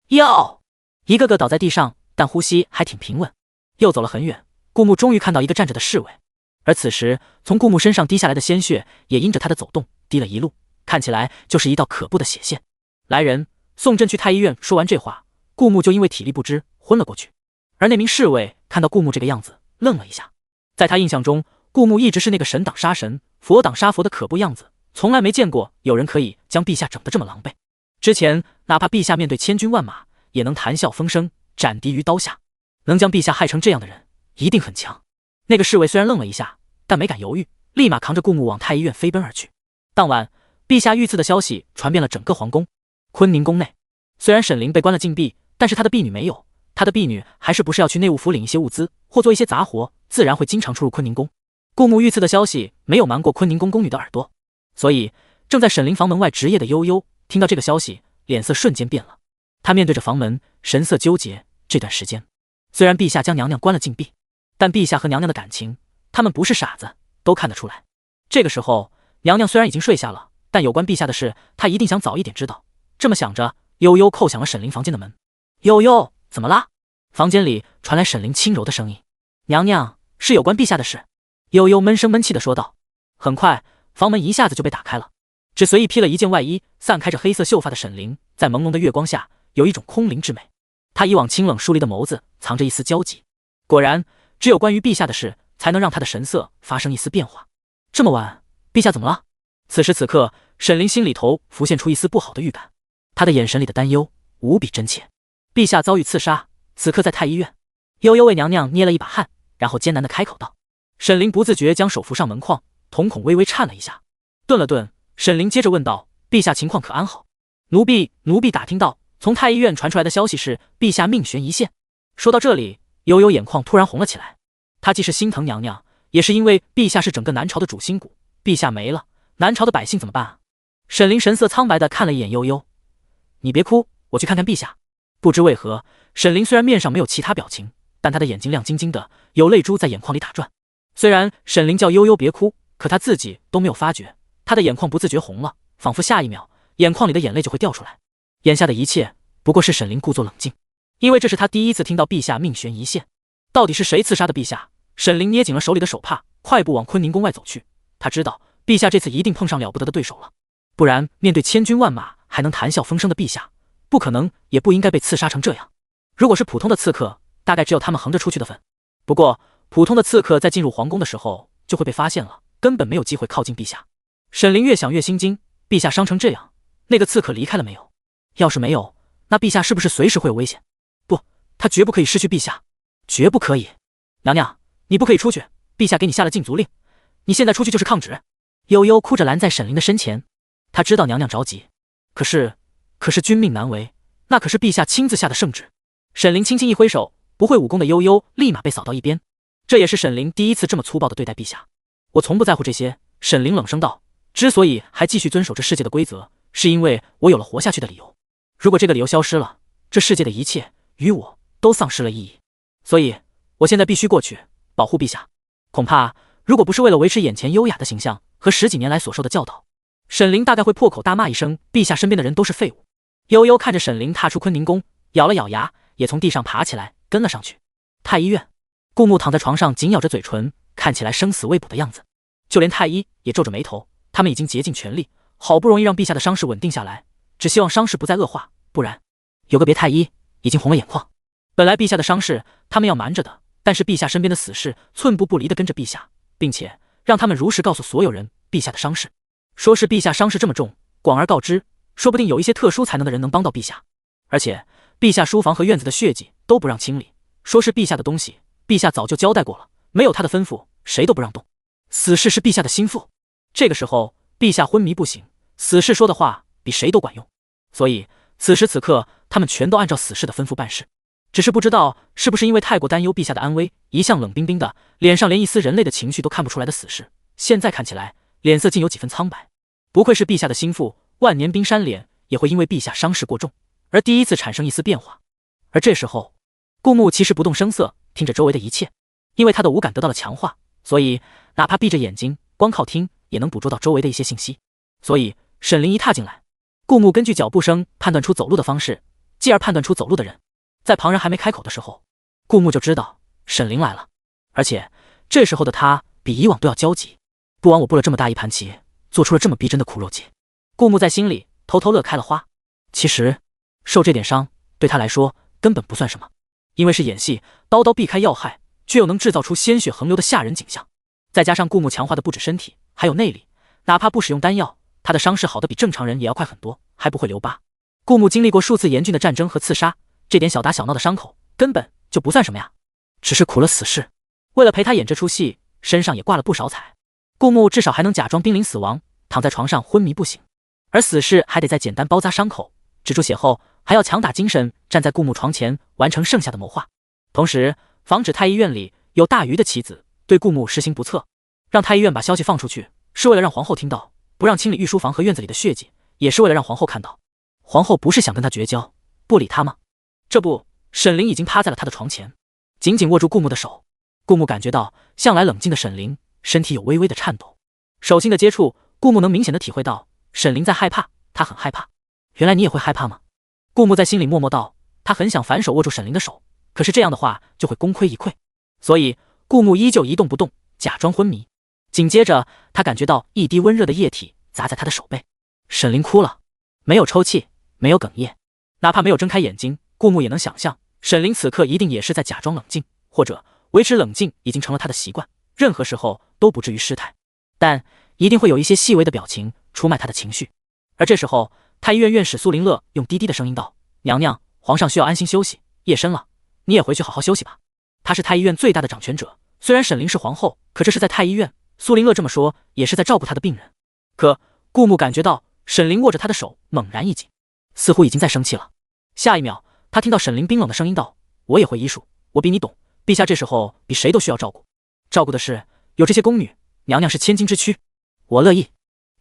哟，一个个倒在地上，但呼吸还挺平稳。又走了很远，顾木终于看到一个站着的侍卫，而此时从顾木身上滴下来的鲜血也因着他的走动滴了一路，看起来就是一道可怖的血线。来人，送朕去太医院。说完这话，顾木就因为体力不支昏了过去。而那名侍卫看到顾木这个样子，愣了一下。在他印象中，顾木一直是那个神挡杀神，佛挡杀佛的可怖样子，从来没见过有人可以将陛下整得这么狼狈。之前哪怕陛下面对千军万马，也能谈笑风生，斩敌于刀下，能将陛下害成这样的人，一定很强。那个侍卫虽然愣了一下，但没敢犹豫，立马扛着顾木往太医院飞奔而去。当晚，陛下遇刺的消息传遍了整个皇宫。坤宁宫内，虽然沈凌被关了禁闭，但是他的婢女没有，他的婢女还是不是要去内务府领一些物资，或做一些杂活，自然会经常出入坤宁宫。顾木遇刺的消息没有瞒过坤宁宫宫女的耳朵，所以正在沈凌房门外值夜的悠悠听到这个消息，脸色瞬间变了。他面对着房门，神色纠结。这段时间，虽然陛下将娘娘关了禁闭，但陛下和娘娘的感情，他们不是傻子，都看得出来。这个时候，娘娘虽然已经睡下了，但有关陛下的事，她一定想早一点知道。这么想着，悠悠叩响了沈凌房间的门。悠悠，怎么啦？房间里传来沈凌轻柔的声音。娘娘，是有关陛下的事。悠悠闷声闷气地说道。很快，房门一下子就被打开了。只随意披了一件外衣，散开着黑色秀发的沈凌，在朦胧的月光下，有一种空灵之美。他以往清冷疏离的眸子藏着一丝焦急。果然，只有关于陛下的事，才能让他的神色发生一丝变化。这么晚，陛下怎么了？此时此刻，沈凌心里头浮现出一丝不好的预感，他的眼神里的担忧无比真切。陛下遭遇刺杀，此刻在太医院。悠悠为娘娘捏了一把汗，然后艰难地开口道。沈凌不自觉将手扶上门框，瞳孔微微颤了一下。顿了顿，沈凌接着问道：陛下情况可安好？奴婢打听到，从太医院传出来的消息是陛下命悬一线。说到这里，悠悠眼眶突然红了起来。他既是心疼娘娘，也是因为陛下是整个南朝的主心骨，陛下没了，南朝的百姓怎么办啊？沈凌神色苍白地看了一眼悠悠，你别哭，我去看看陛下。不知为何，沈凌虽然面上没有其他表情，但他的眼睛亮晶晶的，有泪珠在眼眶里打转。虽然沈凌叫悠悠别哭，可他自己都没有发觉，他的眼眶不自觉红了，仿佛下一秒眼眶里的眼泪就会掉出来。眼下的一切不过是沈凌故作冷静，因为这是他第一次听到陛下命悬一线。到底是谁刺杀的陛下？沈凌捏紧了手里的手帕，快步往坤宁宫外走去。他知道陛下这次一定碰上了不得的对手了，不然面对千军万马还能谈笑风生的陛下，不可能也不应该被刺杀成这样。如果是普通的刺客，大概只有他们横着出去的份。不过普通的刺客在进入皇宫的时候就会被发现了，根本没有机会靠近陛下。沈凌越想越心惊，陛下伤成这样，那个刺客离开了没有？要是没有，那陛下是不是随时会有危险？不，他绝不可以失去陛下，绝不可以。娘娘，你不可以出去，陛下给你下了禁足令，你现在出去就是抗旨。悠悠哭着拦在沈凌的身前，他知道娘娘着急，可是君命难违，那可是陛下亲自下的圣旨。沈凌轻轻一挥手，不会武功的悠悠立马被扫到一边。这也是沈凌第一次这么粗暴地对待陛下。我从不在乎这些，沈凌冷声道。之所以还继续遵守这世界的规则，是因为我有了活下去的理由。如果这个理由消失了，这世界的一切与我都丧失了意义。所以我现在必须过去保护陛下。恐怕如果不是为了维持眼前优雅的形象和10几年来所受的教导，沈凌大概会破口大骂一声陛下身边的人都是废物。悠悠看着沈凌踏出坤宁宫，咬了咬牙，也从地上爬起来跟了上去。太医院，顾木躺在床上紧咬着嘴唇，看起来生死未卜的样子。就连太医也皱着眉头，他们已经竭尽全力，好不容易让陛下的伤势稳定下来，只希望伤势不再恶化，不然有个别太医已经红了眼眶。本来陛下的伤势他们要瞒着的，但是陛下身边的死士寸步不离地跟着陛下，并且让他们如实告诉所有人陛下的伤势，说是陛下伤势这么重，广而告之，说不定有一些特殊才能的人能帮到陛下。而且陛下书房和院子的血迹都不让清理，说是陛下的东西，陛下早就交代过了，没有他的吩咐谁都不让动。死士是陛下的心腹，这个时候陛下昏迷不醒，死士说的话比谁都管用，所以此时此刻他们全都按照死士的吩咐办事。只是不知道是不是因为太过担忧陛下的安危，一向冷冰冰的，脸上连一丝人类的情绪都看不出来的死士，现在看起来脸色竟有几分苍白。不愧是陛下的心腹，万年冰山脸也会因为陛下伤势过重而第一次产生一丝变化。而这时候顾木其实不动声色，听着周围的一切，因为他的五感得到了强化，所以哪怕闭着眼睛光靠听也能捕捉到周围的一些信息。所以沈凌一踏进来，顾木根据脚步声判断出走路的方式，继而判断出走路的人。在旁人还没开口的时候，顾木就知道沈凌来了，而且这时候的他比以往都要焦急。不枉我布了这么大一盘棋，做出了这么逼真的苦肉计。顾木在心里偷偷乐开了花。其实受这点伤对他来说根本不算什么，因为是演戏，刀刀避开要害，却又能制造出鲜血横流的吓人景象。再加上顾木强化的不止身体，还有内力，哪怕不使用丹药，他的伤势好的比正常人也要快很多，还不会留疤。顾木经历过数次严峻的战争和刺杀，这点小打小闹的伤口根本就不算什么呀，只是苦了死士。为了陪他演这出戏，身上也挂了不少彩。顾木至少还能假装濒临死亡，躺在床上昏迷不醒，而死士还得在简单包扎伤口、止住血后，还要强打精神站在顾木床前完成剩下的谋划。同时防止太医院里有大鱼的妻子对顾木实行不测，让太医院把消息放出去，是为了让皇后听到，不让清理御书房和院子里的血迹，也是为了让皇后看到。皇后不是想跟他绝交，不理他吗？这不，沈凌已经趴在了他的床前，紧紧握住顾木的手。顾木感觉到向来冷静的沈凌身体有微微的颤抖，手心的接触，顾木能明显的体会到沈凌在害怕，他很害怕。原来你也会害怕吗？顾木在心里默默道，他很想反手握住沈凌的手，可是这样的话就会功亏一篑，所以顾木依旧一动不动，假装昏迷。紧接着他感觉到一滴温热的液体砸在他的手背，沈凌哭了，没有抽泣，没有哽咽，哪怕没有睁开眼睛，顾木也能想象沈凌此刻一定也是在假装冷静，或者维持冷静已经成了他的习惯，任何时候都不至于失态，但一定会有一些细微的表情出卖他的情绪。而这时候太医院院士苏林乐用低低的声音道，娘娘，皇上需要安心休息，夜深了，你也回去好好休息吧。他是太医院最大的掌权者，虽然沈凌是皇后，可这是在太医院，苏林乐这么说也是在照顾他的病人。可顾木感觉到沈凌握着他的手猛然一紧，似乎已经在生气了。下一秒他听到沈凌冰冷的声音道，我也会医术，我比你懂，陛下这时候比谁都需要照顾，照顾的是有这些宫女，娘娘是千金之躯，我乐意。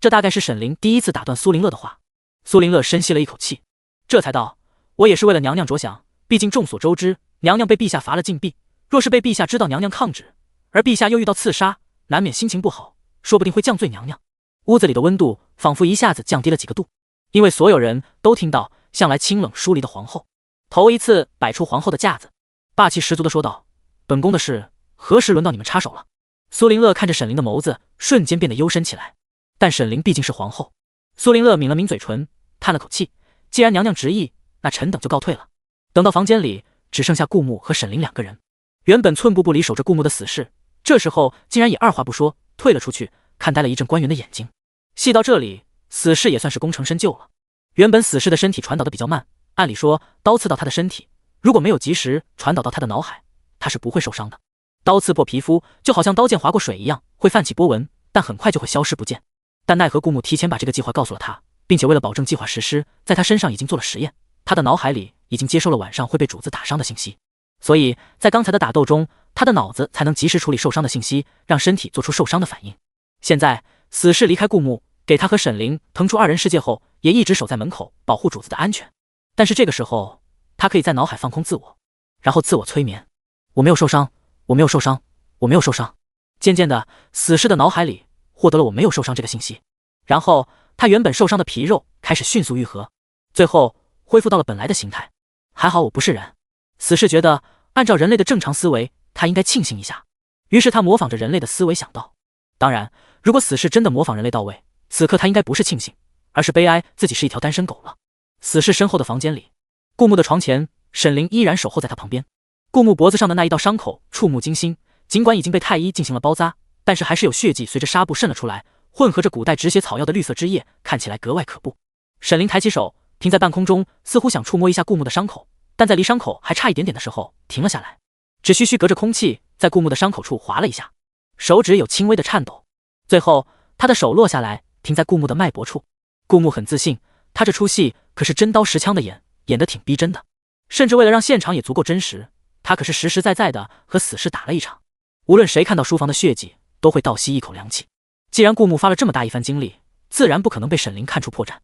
这大概是沈凌第一次打断苏林乐的话。苏林乐深吸了一口气，这才道，我也是为了娘娘着想，毕竟众所周知，娘娘被陛下罚了禁闭，若是被陛下知道娘娘抗旨，而陛下又遇到刺杀，难免心情不好，说不定会降罪娘娘。屋子里的温度仿佛一下子降低了几个度，因为所有人都听到向来清冷疏离的皇后头一次摆出皇后的架子，霸气十足地说道，本宫的事何时轮到你们插手了？苏林乐看着沈凌的眸子瞬间变得幽深起来，但沈凌毕竟是皇后。苏林乐抿了抿嘴唇，叹了口气，既然娘娘执意，那臣等就告退了。等到房间里只剩下顾木和沈凌两个人，原本寸步不离守着顾木的死士，这时候竟然也二话不说退了出去，看呆了一阵官员的眼睛。戏到这里，死士也算是功成身就了。原本死士的身体传导的比较慢，按理说刀刺到他的身体，如果没有及时传导到他的脑海，他是不会受伤的。刀刺破皮肤，就好像刀剑划过水一样，会泛起波纹，但很快就会消失不见。但奈何顾木提前把这个计划告诉了他，并且为了保证计划实施，在他身上已经做了实验，他的脑海里已经接收了晚上会被主子打伤的信息，所以在刚才的打斗中，他的脑子才能及时处理受伤的信息，让身体做出受伤的反应。现在死士离开顾木，给他和沈凌腾出二人世界后，也一直守在门口保护主子的安全。但是这个时候，他可以在脑海放空自我，然后自我催眠，我没有受伤，我没有受伤，我没有受伤。渐渐的，死士的脑海里获得了我没有受伤这个信息，然后他原本受伤的皮肉开始迅速愈合，最后恢复到了本来的形态。还好我不是人。死士觉得按照人类的正常思维，他应该庆幸一下，于是他模仿着人类的思维想到，当然如果死士真的模仿人类到位，此刻他应该不是庆幸，而是悲哀自己是一条单身狗了。死士身后的房间里，顾木的床前，沈凌依然守候在他旁边。顾木脖子上的那一道伤口触目惊心，尽管已经被太医进行了包扎，但是还是有血迹随着纱布渗了出来，混合着古代止血草药的绿色汁液，看起来格外可怖。沈凌抬起手停在半空中，似乎想触摸一下顾木的伤口，但在离伤口还差一点点的时候停了下来，只虚虚隔着空气在顾木的伤口处划了一下，手指有轻微的颤抖。最后他的手落下来停在顾木的脉搏处。顾木很自信，他这出戏可是真刀实枪的演得挺逼真的，甚至为了让现场也足够真实，他可是实实在在的和死士打了一场。无论谁看到书房的血迹，都会倒吸一口凉气。既然顾木发了这么大一番精力，自然不可能被沈凌看出破绽。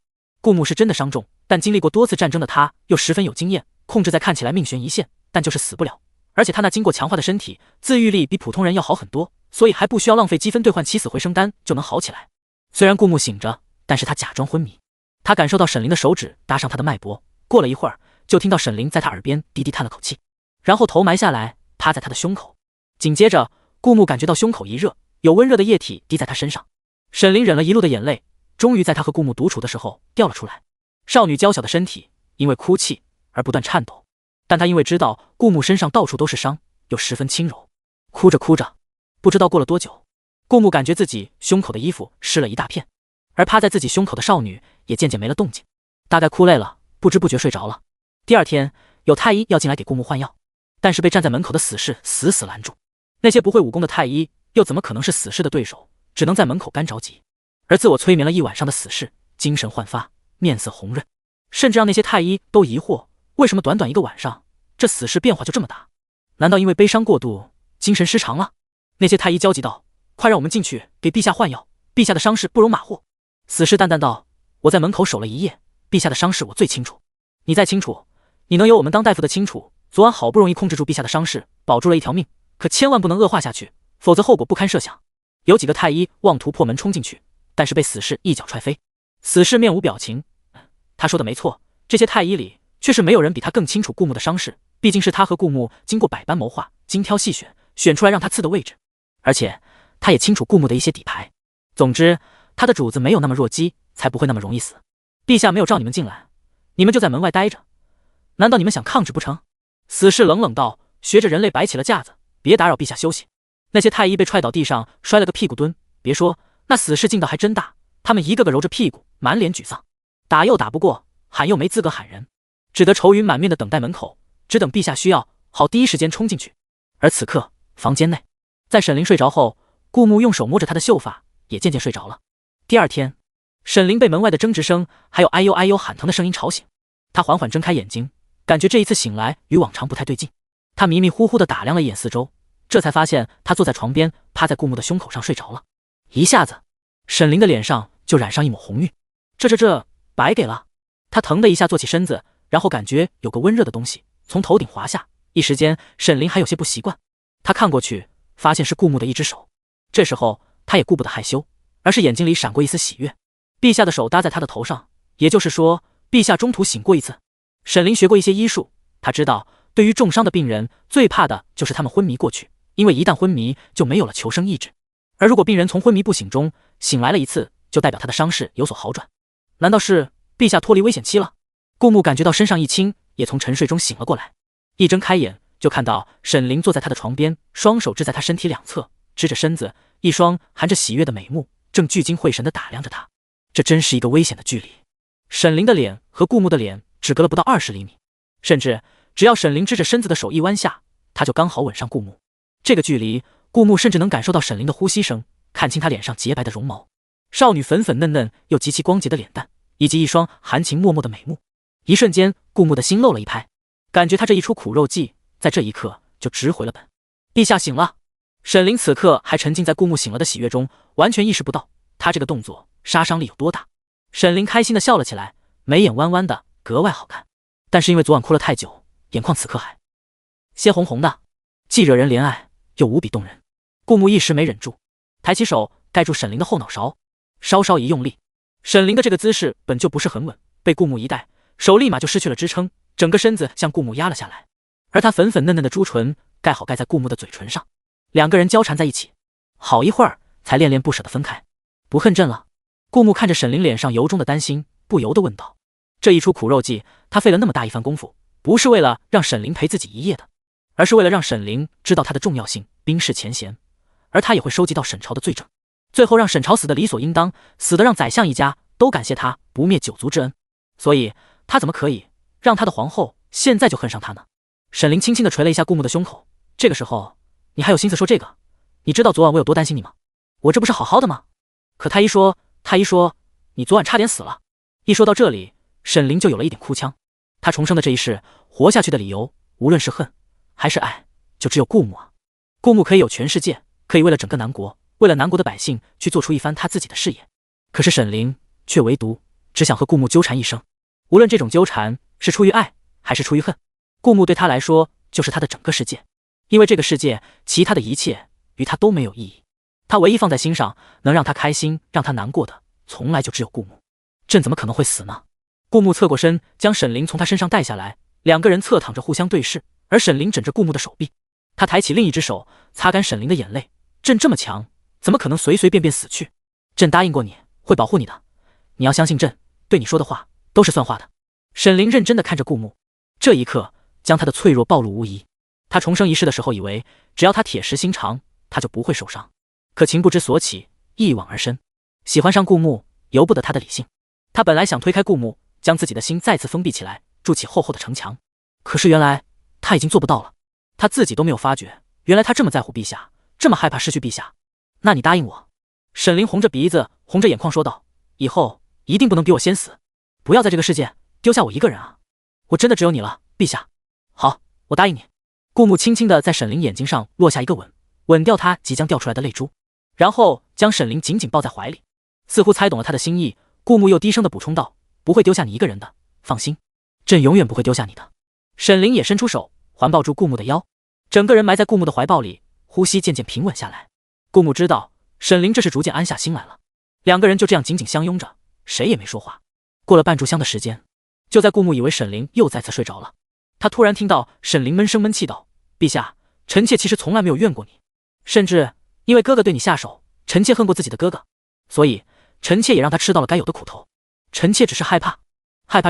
顾木是真的伤重，但经历过多次战争的他又十分有经验，控制在看起来命悬一线，但就是死不了。而且他那经过强化的身体，自愈力比普通人要好很多，所以还不需要浪费积分兑换起死回生丹就能好起来。虽然顾木醒着，但是他假装昏迷。他感受到沈凌的手指搭上他的脉搏，过了一会儿，就听到沈凌在他耳边低低叹了口气，然后头埋下来，趴在他的胸口。紧接着，顾木感觉到胸口一热，有温热的液体滴在他身上。沈凌忍了一路的眼泪，终于在他和顾木独处的时候掉了出来。少女娇小的身体因为哭泣而不断颤抖，但她因为知道顾木身上到处都是伤，又十分轻柔。哭着哭着，不知道过了多久，顾木感觉自己胸口的衣服湿了一大片，而趴在自己胸口的少女也渐渐没了动静，大概哭累了，不知不觉睡着了。第二天，有太医要进来给顾木换药，但是被站在门口的死士死死拦住。那些不会武功的太医又怎么可能是死士的对手，只能在门口干着急。而自我催眠了一晚上的死士精神焕发，面色红润，甚至让那些太医都疑惑，为什么短短一个晚上，这死士变化就这么大？难道因为悲伤过度，精神失常了。那些太医焦急道：“快让我们进去给陛下换药，陛下的伤势不容马虎。”死士淡淡道：“我在门口守了一夜，陛下的伤势我最清楚。你再清楚，你能有我们当大夫的清楚。昨晚好不容易控制住陛下的伤势，保住了一条命，可千万不能恶化下去，否则后果不堪设想。”有几个太医妄图破门冲进去，但是被死士一脚踹飞。死士面无表情，他说的没错，这些太医里确实没有人比他更清楚顾木的伤势，毕竟是他和顾木经过百般谋划，精挑细选，选出来让他刺的位置，而且他也清楚顾木的一些底牌。总之，他的主子没有那么弱鸡，才不会那么容易死。陛下没有召你们进来，你们就在门外待着，难道你们想抗旨不成？死士冷冷道，学着人类摆起了架子，别打扰陛下休息。那些太医被踹倒地上，摔了个屁股蹲。别说，那死士劲道还真大，他们一个个揉着屁股，满脸沮丧，打又打不过，喊又没资格喊人，只得愁云满面的等待门口，只等陛下需要，好第一时间冲进去。而此刻，房间内，在沈凌睡着后，顾木用手摸着他的秀发，也渐渐睡着了。第二天，沈凌被门外的争执声还有哎呦哎呦喊疼的声音吵醒，他缓缓睁开眼睛，感觉这一次醒来与往常不太对劲。他迷迷糊糊地打量了一眼四周，这才发现他坐在床边，趴在顾木的胸口上睡着了。一下子，沈凌的脸上就染上一抹红晕，这白给了。他疼的一下坐起身子，然后感觉有个温热的东西从头顶滑下，一时间沈凌还有些不习惯。他看过去，发现是顾木的一只手。这时候他也顾不得害羞，而是眼睛里闪过一丝喜悦。陛下的手搭在他的头上，也就是说，陛下中途醒过一次。沈凌学过一些医术，他知道对于重伤的病人，最怕的就是他们昏迷过去，因为一旦昏迷就没有了求生意志。而如果病人从昏迷不醒中醒来了一次，就代表他的伤势有所好转。难道是陛下脱离危险期了？顾木感觉到身上一轻，也从沉睡中醒了过来。一睁开眼，就看到沈凌坐在他的床边，双手支在他身体两侧，支着身子，一双含着喜悦的美目正聚精会神地打量着他。这真是一个危险的距离。沈凌的脸和顾木的脸只隔了不到20厘米，甚至只要沈凌支着身子的手一弯下，他就刚好吻上顾木。这个距离，顾木甚至能感受到沈凌的呼吸声，看清他脸上洁白的绒毛，少女粉粉嫩嫩又极其光洁的脸蛋，以及一双含情脉脉的美目。一瞬间，顾木的心漏了一拍，感觉他这一出苦肉计在这一刻就值回了本。陛下醒了。沈凌此刻还沉浸在顾木醒了的喜悦中，完全意识不到他这个动作杀伤力有多大。沈凌开心地笑了起来，眉眼弯弯的，格外好看。但是因为昨晚哭了太久，眼眶此刻还鲜红红的，既惹人怜爱又无比动人。顾木一时没忍住，抬起手盖住沈凌的后脑勺，稍稍一用力，沈凌的这个姿势本就不是很稳，被顾木一带，手立马就失去了支撑，整个身子向顾木压了下来。而他粉粉嫩嫩的朱唇盖好盖在顾木的嘴唇上，两个人交缠在一起，好一会儿才恋恋不舍地分开。不恨朕了？顾木看着沈凌脸上由衷的担心，不由得问道。这一出苦肉计，他费了那么大一番功夫，不是为了让沈凌陪自己一夜的，而是为了让沈凌知道他的重要性，冰释前嫌。而他也会收集到沈朝的罪证，最后让沈朝死的理所应当，死的让宰相一家都感谢他不灭九族之恩。所以他怎么可以让他的皇后现在就恨上他呢？沈凌轻轻地捶了一下顾木的胸口，这个时候你还有心思说这个？你知道昨晚我有多担心你吗？我这不是好好的吗？可太医说你昨晚差点死了。一说到这里，沈凌就有了一点哭腔。他重生的这一世活下去的理由，无论是恨还是爱，就只有顾木啊。顾木可以有全世界，可以为了整个南国，为了南国的百姓去做出一番他自己的事业，可是沈凌却唯独只想和顾木纠缠一生。无论这种纠缠是出于爱还是出于恨，顾木对他来说就是他的整个世界，因为这个世界其他的一切与他都没有意义。他唯一放在心上能让他开心让他难过的，从来就只有顾木。朕怎么可能会死呢？顾木侧过身将沈凌从他身上带下来，两个人侧躺着互相对视，而沈凌枕着顾木的手臂，他抬起另一只手擦干沈凌的眼泪。朕这么强，怎么可能随随便便死去？朕答应过你会保护你的，你要相信朕，对你说的话都是算话的。沈凌认真地看着顾木，这一刻将他的脆弱暴露无遗。他重生一世的时候以为只要他铁石心肠，他就不会受伤，可情不知所起，一往而深。喜欢上顾木由不得他的理性，他本来想推开顾木，将自己的心再次封闭起来，筑起厚厚的城墙，可是原来他已经做不到了。他自己都没有发觉，原来他这么在乎陛下，这么害怕失去陛下。那你答应我？沈凌红着鼻子红着眼眶说道，以后一定不能比我先死，不要在这个世界丢下我一个人啊！我真的只有你了，陛下。好，我答应你。顾木轻轻地在沈凌眼睛上落下一个吻，吻掉她即将掉出来的泪珠，然后将沈凌紧紧抱在怀里。似乎猜懂了他的心意，顾木又低声的补充道：“不会丢下你一个人的，放心，朕永远不会丢下你的。”沈凌也伸出手环抱住顾木的腰，整个人埋在顾木的怀抱里，呼吸渐渐平稳下来。顾木知道沈凌这是逐渐安下心来了，两个人就这样紧紧相拥着，谁也没说话。过了半炷香的时间，就在顾木以为沈凌又再次睡着了，他突然听到沈凌闷声闷气道：“陛下，臣妾其实从来没有怨过你，甚至因为哥哥对你下手，臣妾恨过自己的哥哥，所以臣妾也让他吃到了该有的苦头。臣妾只是害怕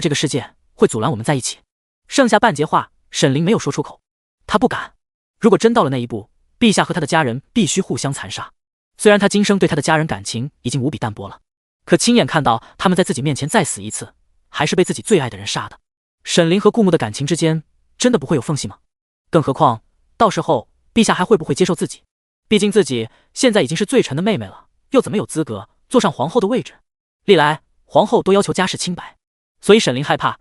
这个世界会阻拦我们在一起。”剩下半截话，沈凌没有说出口，他不敢。如果真到了那一步，陛下和他的家人必须互相残杀。虽然他今生对他的家人感情已经无比淡薄了，可亲眼看到他们在自己面前再死一次，还是被自己最爱的人杀的。沈凌和顾木的感情之间真的不会有缝隙吗？更何况到时候陛下还会不会接受自己？毕竟自己现在已经是罪臣的妹妹了，又怎么有资格坐上皇后的位置？历来皇后都要求家世清白，所以沈凌害怕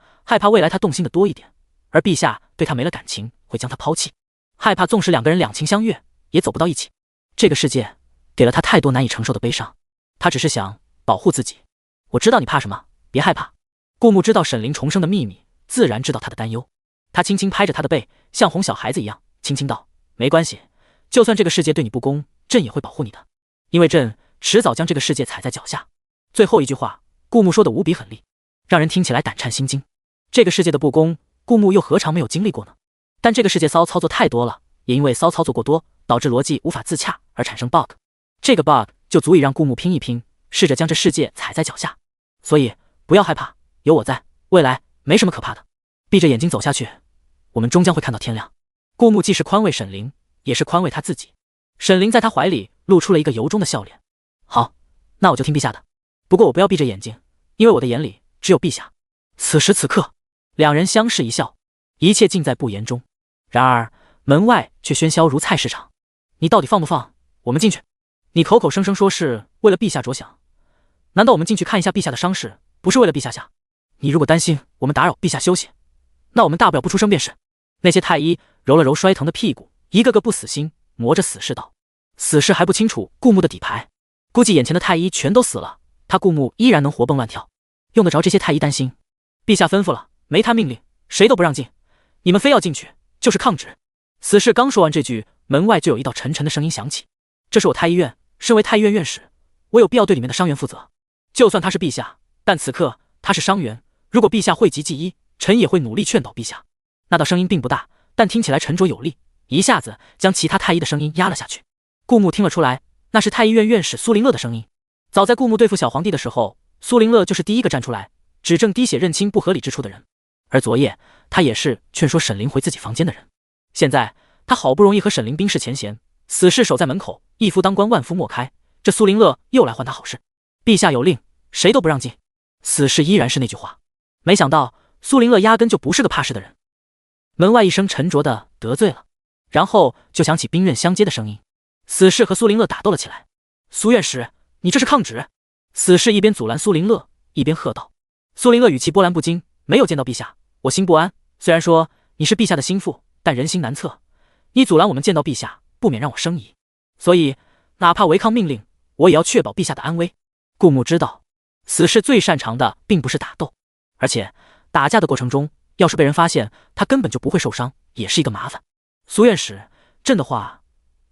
未来他动心的多一点，而陛下对他没了感情会将他抛弃，害怕纵使两个人两情相悦也走不到一起。这个世界给了他太多难以承受的悲伤，他只是想保护自己。我知道你怕什么，别害怕。顾木知道沈凌重生的秘密，自然知道他的担忧。他轻轻拍着他的背，像哄小孩子一样，轻轻道：“没关系，就算这个世界对你不公，朕也会保护你的，因为朕迟早将这个世界踩在脚下。”最后一句话，顾木说的无比狠厉，让人听起来胆颤心惊。这个世界的不公，顾木又何尝没有经历过呢？但这个世界骚操作太多了，也因为骚操作过多，导致逻辑无法自洽而产生 bug。这个 bug 就足以让顾木拼一拼，试着将这世界踩在脚下。所以不要害怕，有我在，未来没什么可怕的。闭着眼睛走下去，我们终将会看到天亮。顾木既是宽慰沈凌，也是宽慰他自己。沈凌在他怀里露出了一个由衷的笑脸。好，那我就听陛下的。不过我不要闭着眼睛，因为我的眼里只有陛下。此时此刻，两人相视一笑，一切尽在不言中。然而门外却喧嚣如菜市场。你到底放不放我们进去？你口口声声说是为了陛下着想，难道我们进去看一下陛下的伤势，不是为了陛下下？你如果担心我们打扰陛下休息，那我们大不了不出声便是。那些太医揉了揉摔疼的屁股，一个个不死心，磨着死士道。死士还不清楚顾木的底牌，估计眼前的太医全都死了，他顾木依然能活蹦乱跳，用得着这些太医担心？陛下吩咐了，没他命令，谁都不让进。你们非要进去，就是抗旨。死士刚说完这句，门外就有一道沉沉的声音响起：“这是我太医院，身为太医院院士，我有必要对里面的伤员负责。就算他是陛下，但此刻他是伤员，如果陛下讳疾忌医，臣也会努力劝导陛下。”那道声音并不大，但听起来沉着有力，一下子将其他太医的声音压了下去。顾木听了出来，那是太医院院士苏林乐的声音。早在顾木对付小皇帝的时候，苏林乐就是第一个站出来指证滴血认亲不合理之处的人，而昨夜他也是劝说沈凌回自己房间的人。现在他好不容易和沈凌冰释前嫌，死士守在门口，一夫当关万夫莫开，这苏林乐又来换他好事。陛下有令，谁都不让进。死士依然是那句话，没想到苏林乐压根就不是个怕事的人。门外一声沉着的得罪了，然后就响起兵刃相接的声音，死士和苏林乐打斗了起来。苏院士，你这是抗旨！死士一边阻拦苏林乐，一边喝道。苏林乐语气波澜不惊，没有见到陛下，我心不安。虽然说你是陛下的心腹，但人心难测，你阻拦我们见到陛下，不免让我生疑。所以哪怕违抗命令，我也要确保陛下的安危。顾木知道，死士最擅长的并不是打斗，而且打架的过程中，要是被人发现，他根本就不会受伤，也是一个麻烦。苏院士，朕的话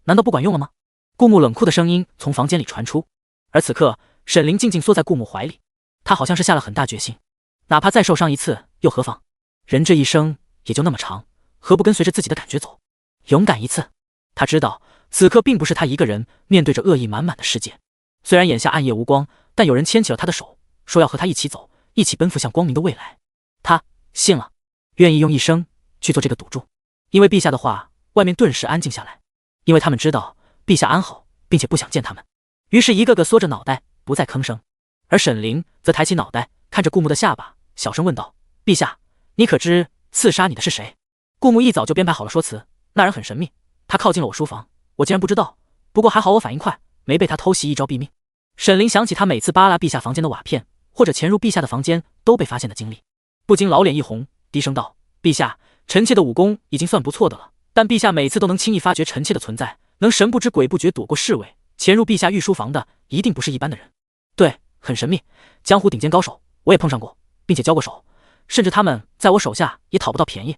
难道不管用了吗？顾木冷酷的声音从房间里传出，而此刻沈凌静静缩在顾木怀里，他好像是下了很大决心，哪怕再受伤一次又何妨？人这一生也就那么长，何不跟随着自己的感觉走，勇敢一次？他知道此刻并不是他一个人面对着恶意满满的世界，虽然眼下暗夜无光，但有人牵起了他的手，说要和他一起走，一起奔赴向光明的未来。他信了，愿意用一生去做这个赌注。因为陛下的话，外面顿时安静下来，因为他们知道陛下安好，并且不想见他们，于是一个个缩着脑袋不再吭声。而沈凌则抬起脑袋看着顾木的下巴，小声问道：“陛下，你可知刺杀你的是谁？”顾木一早就编排好了说辞，那人很神秘，他靠近了我书房，我竟然不知道，不过还好我反应快，没被他偷袭一招毙命。沈凌想起他每次扒拉陛下房间的瓦片，或者潜入陛下的房间都被发现的经历，不禁老脸一红，低声道：“陛下，臣妾的武功已经算不错的了，但陛下每次都能轻易发觉臣妾的存在，能神不知鬼不觉躲过侍卫，潜入陛下御书房的，一定不是一般的人。对，很神秘，江湖顶尖高手，我也碰上过，并且交过手，甚至他们在我手下也讨不到便宜。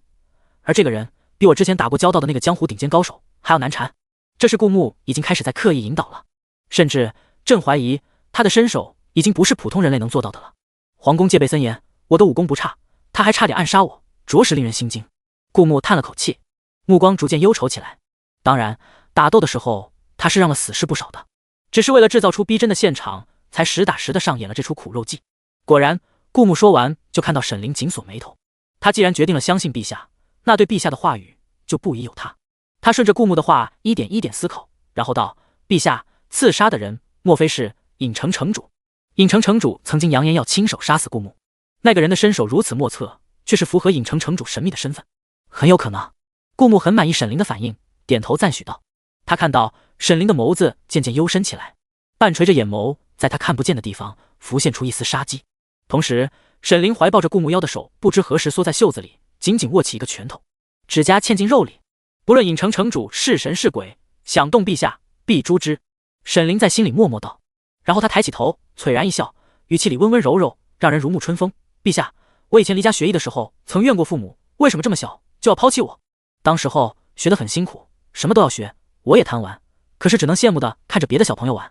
而这个人比我之前打过交道的那个江湖顶尖高手还要难缠。这是顾木已经开始在刻意引导了，甚至朕怀疑他的身手已经不是普通人类能做到的了。皇宫戒备森严，我的武功不差，他还差点暗杀我，着实令人心惊。顾木叹了口气，目光逐渐忧愁起来。当然，打斗的时候他是让了死士不少的，只是为了制造出逼真的现场，才实打实的上演了这出苦肉计。果然，顾木说完就看到沈凌紧锁眉头。他既然决定了相信陛下，那对陛下的话语就不疑有他。他顺着顾木的话一点一点思考，然后道：陛下，刺杀的人莫非是郢城城主？郢城城主曾经扬言要亲手杀死顾木，那个人的身手如此莫测，却是符合郢城城主神秘的身份，很有可能。顾木很满意沈凌的反应，点头赞许道。他看到沈凌的眸子渐渐幽深起来，半垂着眼眸，在他看不见的地方浮现出一丝杀机。同时，沈凌怀抱着顾木腰的手不知何时缩在袖子里，紧紧握起一个拳头，指甲嵌进肉里。不论郢城城主是神是鬼，想动陛下必诛之。沈凌在心里默默道。然后他抬起头，璀然一笑，语气里温温柔柔，让人如沐春风。陛下，我以前离家学艺的时候，曾怨过父母，为什么这么小就要抛弃我？当时候学得很辛苦，什么都要学，我也贪玩，可是只能羡慕的看着别的小朋友玩。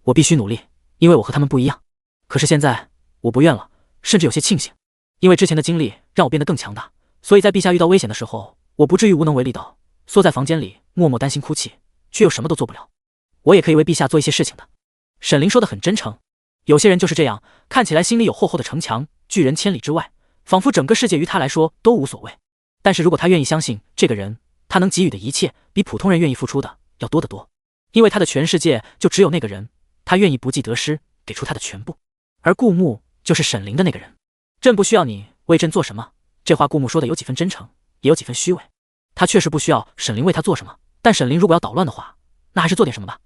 我必须努力，因为我和他们不一样。可是现在我不怨了，甚至有些庆幸，因为之前的经历让我变得更强大，所以在陛下遇到危险的时候，我不至于无能为力到缩在房间里默默担心哭泣，却又什么都做不了。我也可以为陛下做一些事情的。沈凌说得很真诚。有些人就是这样，看起来心里有厚厚的城墙，拒人千里之外，仿佛整个世界于他来说都无所谓。但是如果他愿意相信这个人，他能给予的一切比普通人愿意付出的要多得多，因为他的全世界就只有那个人，他愿意不计得失给出他的全部。而顾木就是沈凌的那个人。朕不需要你为朕做什么，这话顾木说的有几分真诚，也有几分虚伪。他确实不需要沈凌为他做什么，但沈凌如果要捣乱的话，那还是做点什么吧。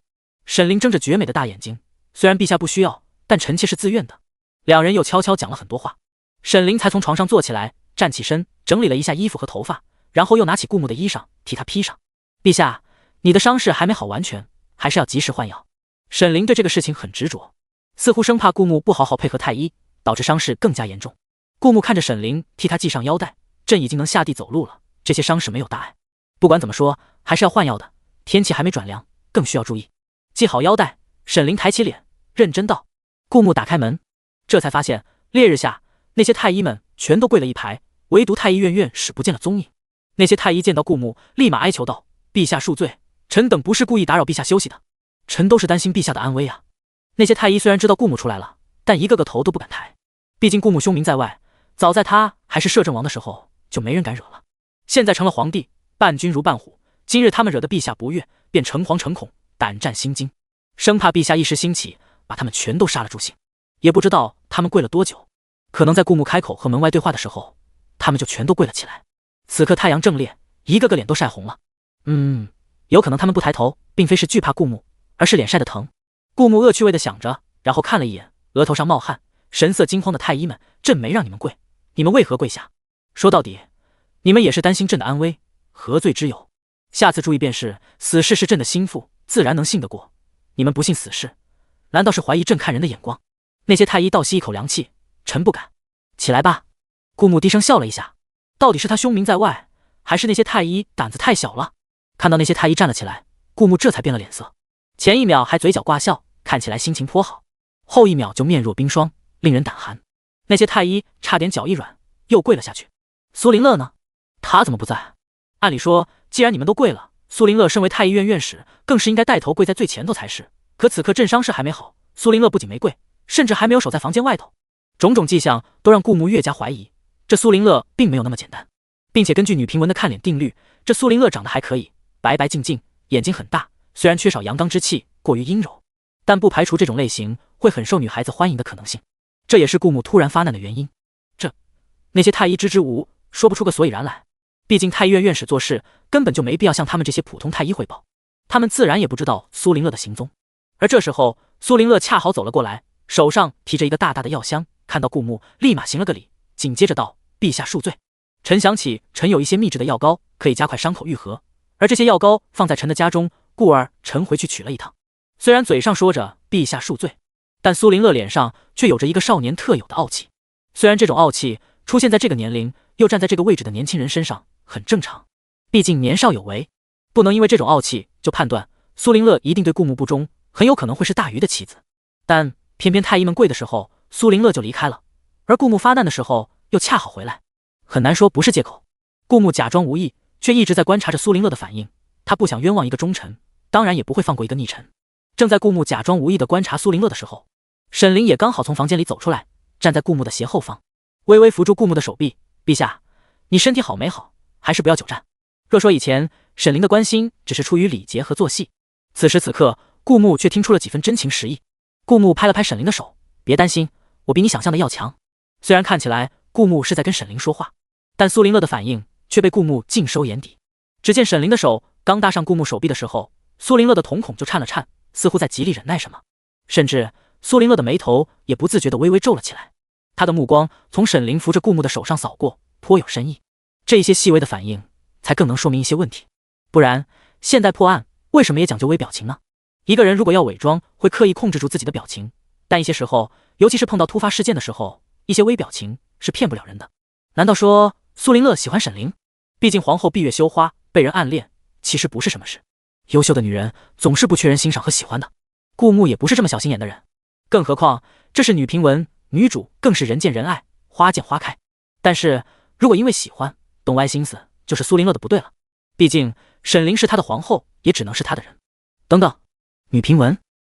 沈凌睁着绝美的大眼睛，虽然陛下不需要，但臣妾是自愿的。两人又悄悄讲了很多话，沈凌才从床上坐起来，站起身，整理了一下衣服和头发，然后又拿起顾木的衣裳替他披上。陛下，你的伤势还没好完全，还是要及时换药。沈凌对这个事情很执着，似乎生怕顾木不好好配合太医，导致伤势更加严重。顾木看着沈凌替他系上腰带，朕已经能下地走路了，这些伤势没有大碍，不管怎么说还是要换药的，天气还没转凉，更需要注意。系好腰带，沈凌抬起脸认真道。顾木打开门，这才发现烈日下那些太医们全都跪了一排，唯独太医院院士不见了踪影。那些太医见到顾木，立马哀求道：陛下恕罪，臣等不是故意打扰陛下休息的，臣都是担心陛下的安危啊。那些太医虽然知道顾木出来了，但一个个头都不敢抬，毕竟顾木凶名在外，早在他还是摄政王的时候就没人敢惹了，现在成了皇帝，伴君如伴虎，今日他们惹得陛下不悦，便诚惶诚恐，胆战心惊，生怕陛下一时兴起把他们全都杀了助兴。也不知道他们跪了多久，可能在顾木开口和门外对话的时候，他们就全都跪了起来。此刻太阳正烈，一个个脸都晒红了。有可能他们不抬头并非是惧怕顾木，而是脸晒得疼。顾木恶趣味地想着，然后看了一眼额头上冒汗神色惊慌的太医们，朕没让你们跪，你们为何跪下？说到底你们也是担心朕的安危，何罪之有？下次注意便是，死士是朕的心腹，自然能信得过，你们不信死士，难道是怀疑朕看人的眼光？那些太医倒吸一口凉气，臣不敢。起来吧。顾木低声笑了一下，到底是他凶名在外，还是那些太医胆子太小了？看到那些太医站了起来，顾木这才变了脸色，前一秒还嘴角挂笑，看起来心情颇好，后一秒就面若冰霜，令人胆寒。那些太医差点脚一软，又跪了下去。苏林乐呢？他怎么不在？按理说既然你们都跪了，苏林乐身为太医院院士，更是应该带头跪在最前头才是，可此刻朕伤势还没好，苏林乐不仅没跪，甚至还没有守在房间外头。种种迹象都让顾木越加怀疑，这苏林乐并没有那么简单，并且根据女评文的看脸定律，这苏林乐长得还可以，白白净净，眼睛很大，虽然缺少阳刚之气，过于阴柔，但不排除这种类型会很受女孩子欢迎的可能性。这也是顾木突然发难的原因。那些太医支支吾吾，说不出个所以然来。毕竟太医院院士做事根本就没必要向他们这些普通太医汇报，他们自然也不知道苏林乐的行踪。而这时候苏林乐恰好走了过来，手上提着一个大大的药箱，看到顾木立马行了个礼，紧接着道：陛下恕罪，臣想起臣有一些秘制的药膏，可以加快伤口愈合，而这些药膏放在臣的家中，故而臣回去取了一趟。虽然嘴上说着陛下恕罪，但苏林乐脸上却有着一个少年特有的傲气。虽然这种傲气出现在这个年龄又站在这个位置的年轻人身上很正常，毕竟年少有为，不能因为这种傲气就判断苏林乐一定对顾木不忠，很有可能会是大鱼的妻子。但偏偏太医们跪的时候，苏林乐就离开了，而顾木发难的时候又恰好回来，很难说不是借口。顾木假装无意，却一直在观察着苏林乐的反应，他不想冤枉一个忠臣，当然也不会放过一个逆臣。正在顾木假装无意地观察苏林乐的时候，沈凌也刚好从房间里走出来，站在顾木的斜后方，微微扶住顾木的手臂。陛下，你身体好没好，还是不要久站。若说以前沈凌的关心只是出于礼节和做戏，此时此刻顾木却听出了几分真情实意。顾木拍了拍沈凌的手，别担心，我比你想象的要强。虽然看起来顾木是在跟沈凌说话，但苏林乐的反应却被顾木尽收眼底。只见沈凌的手刚搭上顾木手臂的时候，苏林乐的瞳孔就颤了颤，似乎在极力忍耐什么，甚至苏林乐的眉头也不自觉地微微皱了起来。他的目光从沈凌扶着顾木的手上扫过，颇有深意。这一些细微的反应才更能说明一些问题，不然现代破案为什么也讲究微表情呢？一个人如果要伪装，会刻意控制住自己的表情，但一些时候，尤其是碰到突发事件的时候，一些微表情是骗不了人的。难道说苏林乐喜欢沈凌？毕竟皇后闭月羞花，被人暗恋其实不是什么事。优秀的女人总是不缺人欣赏和喜欢的，顾木也不是这么小心眼的人，更何况这是女评文，女主更是人见人爱，花见花开。但是如果因为喜欢动歪心思，就是苏林乐的不对了。毕竟沈凌是他的皇后，也只能是他的人。等等，女评文？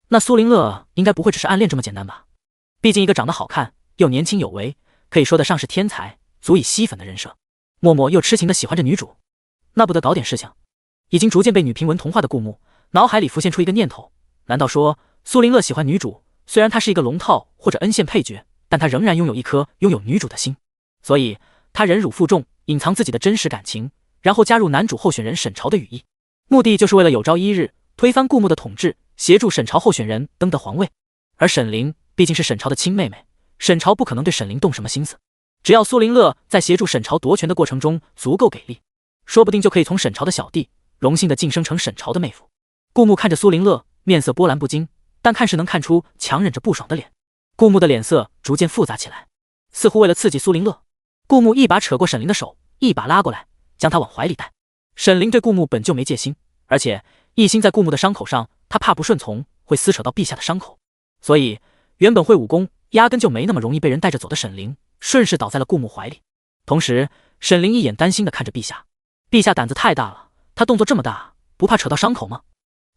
那苏林乐应该不会只是暗恋这么简单吧？毕竟一个长得好看又年轻有为，可以说得上是天才，足以吸粉的人设，默默又痴情的喜欢着女主，那不得搞点事情。已经逐渐被女评文同化的顾木脑海里浮现出一个念头，难道说苏林乐喜欢女主？虽然她是一个龙套或者恩线配角，但她仍然拥有一颗拥有女主的心，所以她忍辱负重，隐藏自己的真实感情，然后加入男主候选人沈朝的羽翼，目的就是为了有朝一日推翻顾木的统治，协助沈朝候选人登得皇位。而沈凌毕竟是沈朝的亲妹妹，沈朝不可能对沈凌动什么心思，只要苏林乐在协助沈朝夺权的过程中足够给力，说不定就可以从沈朝的小弟荣幸的晋升成沈朝的妹夫。顾木看着苏林乐，面色波澜不惊，但看是能看出强忍着不爽的脸。顾木的脸色逐渐复杂起来，似乎为了刺激苏林乐，顾木一把扯过沈凌的手，一把拉过来，将他往怀里带。沈凌对顾木本就没戒心，而且一心在顾木的伤口上，他怕不顺从会撕扯到陛下的伤口，所以原本会武功压根就没那么容易被人带着走的沈凌，顺势倒在了顾木怀里。同时沈凌一眼担心地看着陛下，陛下胆子太大了，他动作这么大，不怕扯到伤口吗？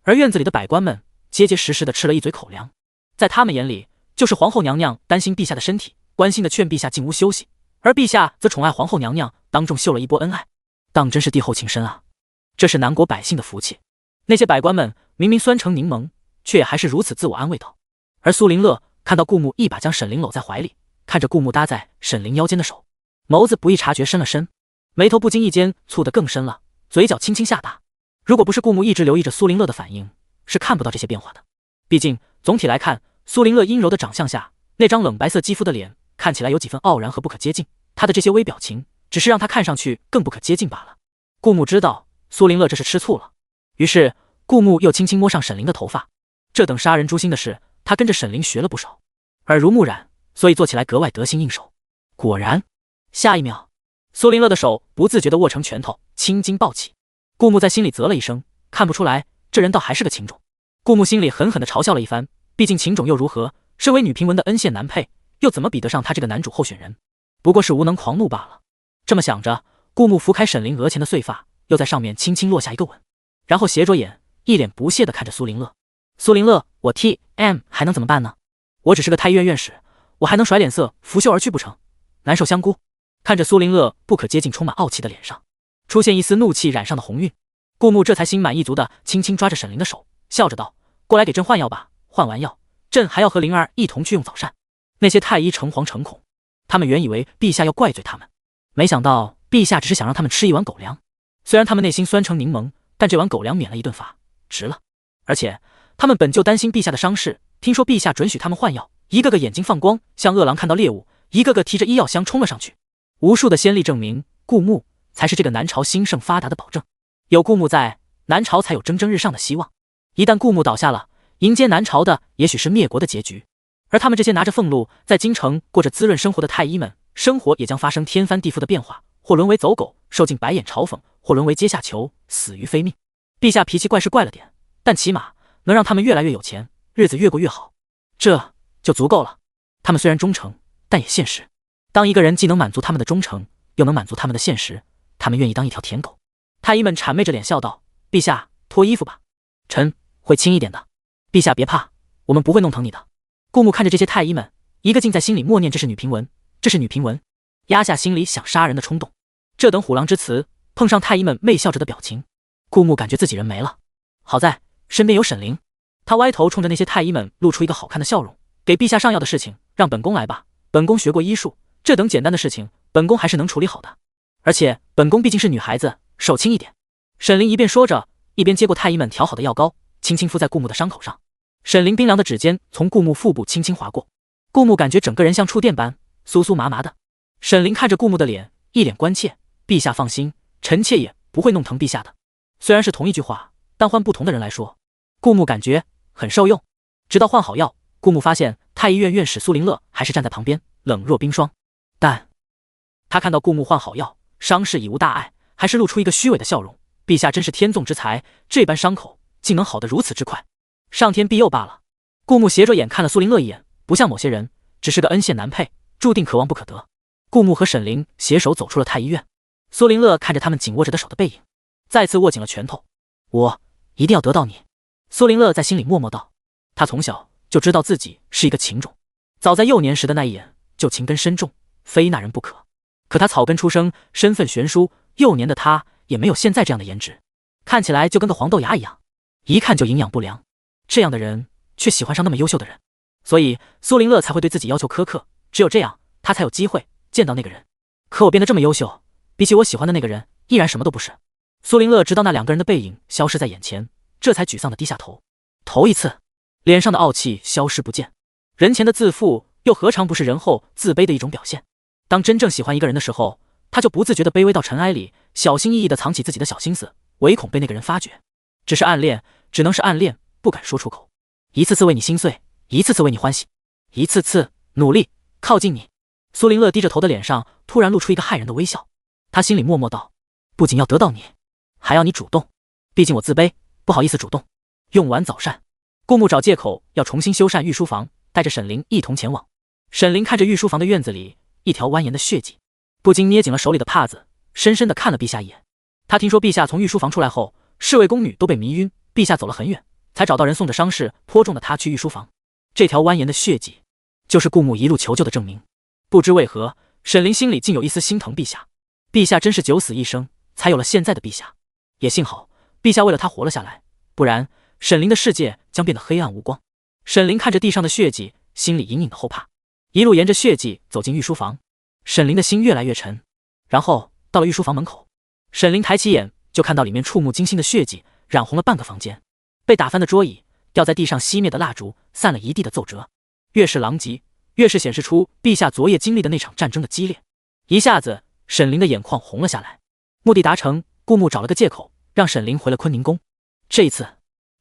而院子里的百官们结结实实地吃了一嘴口粮，在他们眼里，就是皇后娘娘担心陛下的身体，关心地劝陛下进屋休息，而陛下则宠爱皇后娘娘，当众秀了一波恩爱，当真是帝后情深啊！这是南国百姓的福气。那些百官们明明酸橙柠檬，却也还是如此自我安慰道。而苏林乐看到顾木一把将沈凌搂在怀里，看着顾木搭在沈凌腰间的手，眸子不易察觉深了深，眉头不经意间蹙得更深了，嘴角轻轻下搭。如果不是顾木一直留意着苏林乐的反应，是看不到这些变化的。毕竟总体来看，苏林乐阴柔的长相下，那张冷白色肌肤的脸看起来有几分傲然和不可接近，他的这些微表情只是让他看上去更不可接近罢了。顾木知道苏林乐这是吃醋了，于是顾木又轻轻摸上沈凌的头发。这等杀人诛心的事，他跟着沈凌学了不少，耳濡目染，所以做起来格外得心应手。果然，下一秒，苏林乐的手不自觉地握成拳头，青筋暴起。顾木在心里啧了一声，看不出来这人倒还是个情种。顾木心里狠狠地嘲笑了一番，毕竟情种又如何？身为女评文的恩线男配，又怎么比得上他这个男主候选人？不过是无能狂怒罢了。这么想着，顾木拂开沈凌额前的碎发，又在上面轻轻落下一个吻，然后斜着眼，一脸不屑地看着苏林乐。苏林乐，我 T.M 还能怎么办呢？我只是个太医院院士，我还能甩脸色拂袖而去不成？难受香菇。看着苏林乐不可接近充满傲气的脸上出现一丝怒气染上的红晕，顾木这才心满意足地轻轻抓着沈凌的手，笑着道：过来给朕换药吧，换完药朕还要和灵儿一同去用早膳。那些太医诚惶诚恐，他们原以为陛下要怪罪他们，没想到陛下只是想让他们吃一碗狗粮。虽然他们内心酸橙柠檬，但这碗狗粮免了一顿罚，值了。而且他们本就担心陛下的伤势，听说陛下准许他们换药，一个个眼睛放光，像饿狼看到猎物，一个个提着医药箱冲了上去。无数的先例证明，顾木才是这个南朝兴盛发达的保证。有顾木在，南朝才有蒸蒸日上的希望。一旦顾墓倒下了，迎接南朝的也许是灭国的结局。而他们这些拿着俸禄在京城过着滋润生活的太医们，生活也将发生天翻地覆的变化，或沦为走狗，受尽白眼嘲讽，或沦为阶下囚，死于非命。陛下脾气怪是怪了点，但起码能让他们越来越有钱，日子越过越好，这就足够了。他们虽然忠诚，但也现实。当一个人既能满足他们的忠诚，又能满足他们的现实，他们愿意当一条舔狗。太医们谄媚着脸笑道：“陛下，脱衣服吧，臣会轻一点的。陛下别怕，我们不会弄疼你的。”顾牧看着这些太医们，一个劲在心里默念：“这是女平文，这是女平文。”压下心里想杀人的冲动。这等虎狼之词，碰上太医们媚笑着的表情，顾牧感觉自己人没了。好在身边有沈凌，他歪头冲着那些太医们露出一个好看的笑容：“给陛下上药的事情，让本宫来吧。本宫学过医术，这等简单的事情，本宫还是能处理好的。而且本宫毕竟是女孩子，手轻一点。”沈凌一边说着，一边接过太医们调好的药膏，轻轻敷在顾牧的伤口上。沈凌冰凉的指尖从顾牧腹部轻轻划过，顾牧感觉整个人像触电般酥酥麻麻的。沈凌看着顾牧的脸，一脸关切：“陛下放心，臣妾也不会弄疼陛下的。”虽然是同一句话，但换不同的人来说，顾牧感觉很受用。直到换好药，顾牧发现太医院院士苏林乐还是站在旁边，冷若冰霜。但他看到顾牧换好药，伤势已无大碍，还是露出一个虚伪的笑容：“陛下真是天纵之才，这般伤口竟能好得如此之快，上天庇佑罢了。”顾牧斜着眼看了苏林乐一眼，不像某些人，只是个恩县男配，注定可望不可得。顾牧和沈凌携手走出了太医院，苏林乐看着他们紧握着的手的背影，再次握紧了拳头：“我一定要得到你。”苏林乐在心里默默道：“他从小就知道自己是一个情种，早在幼年时的那一眼就情根深重，非那人不可。可他草根出生，身份悬殊，幼年的他也没有现在这样的颜值，看起来就跟个黄豆芽一样，一看就营养不良。这样的人却喜欢上那么优秀的人，所以苏林乐才会对自己要求苛刻，只有这样他才有机会见到那个人。可我变得这么优秀，比起我喜欢的那个人，依然什么都不是。”苏林乐直到那两个人的背影消失在眼前，这才沮丧地低下头。头一次，脸上的傲气消失不见。人前的自负，又何尝不是人后自卑的一种表现？当真正喜欢一个人的时候，他就不自觉地卑微到尘埃里，小心翼翼地藏起自己的小心思，唯恐被那个人发觉。只是暗恋，只能是暗恋，不敢说出口。一次次为你心碎，一次次为你欢喜，一次次努力靠近你。苏林乐低着头的脸上突然露出一个骇人的微笑，他心里默默道：“不仅要得到你，还要你主动。毕竟我自卑，不好意思主动。”用完早膳，顾牧找借口要重新修缮御书房，带着沈凌一同前往。沈凌看着御书房的院子里一条蜿蜒的血迹，不禁捏紧了手里的帕子，深深地看了陛下一眼。他听说陛下从御书房出来后，侍卫宫女都被迷晕，陛下走了很远，才找到人送着伤势颇重的他去御书房。这条蜿蜒的血迹，就是顾牧一路求救的证明。不知为何，沈凌心里竟有一丝心疼陛下。陛下真是九死一生，才有了现在的陛下。也幸好，陛下为了他活了下来，不然沈凌的世界将变得黑暗无光。沈凌看着地上的血迹，心里隐隐的后怕。一路沿着血迹走进御书房，沈凌的心越来越沉。然后到了御书房门口，沈凌抬起眼，就看到里面触目惊心的血迹染红了半个房间，被打翻的桌椅，掉在地上熄灭的蜡烛，散了一地的奏折。越是狼藉，越是显示出陛下昨夜经历的那场战争的激烈。一下子，沈凌的眼眶红了下来。目的达成，顾牧找了个借口，让沈凌回了坤宁宫。这一次，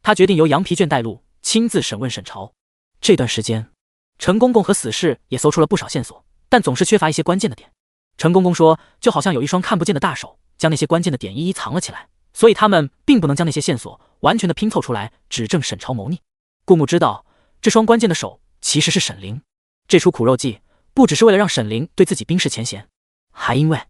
他决定由羊皮卷带路，亲自审问沈朝。这段时间，陈公公和死士也搜出了不少线索，但总是缺乏一些关键的点。陈公公说，就好像有一双看不见的大手，将那些关键的点一一藏了起来，所以他们并不能将那些线索完全的拼凑出来，指证沈朝谋逆。顾牧知道，这双关键的手其实是沈凌。这出苦肉计，不只是为了让沈凌对自己冰释前嫌，还因为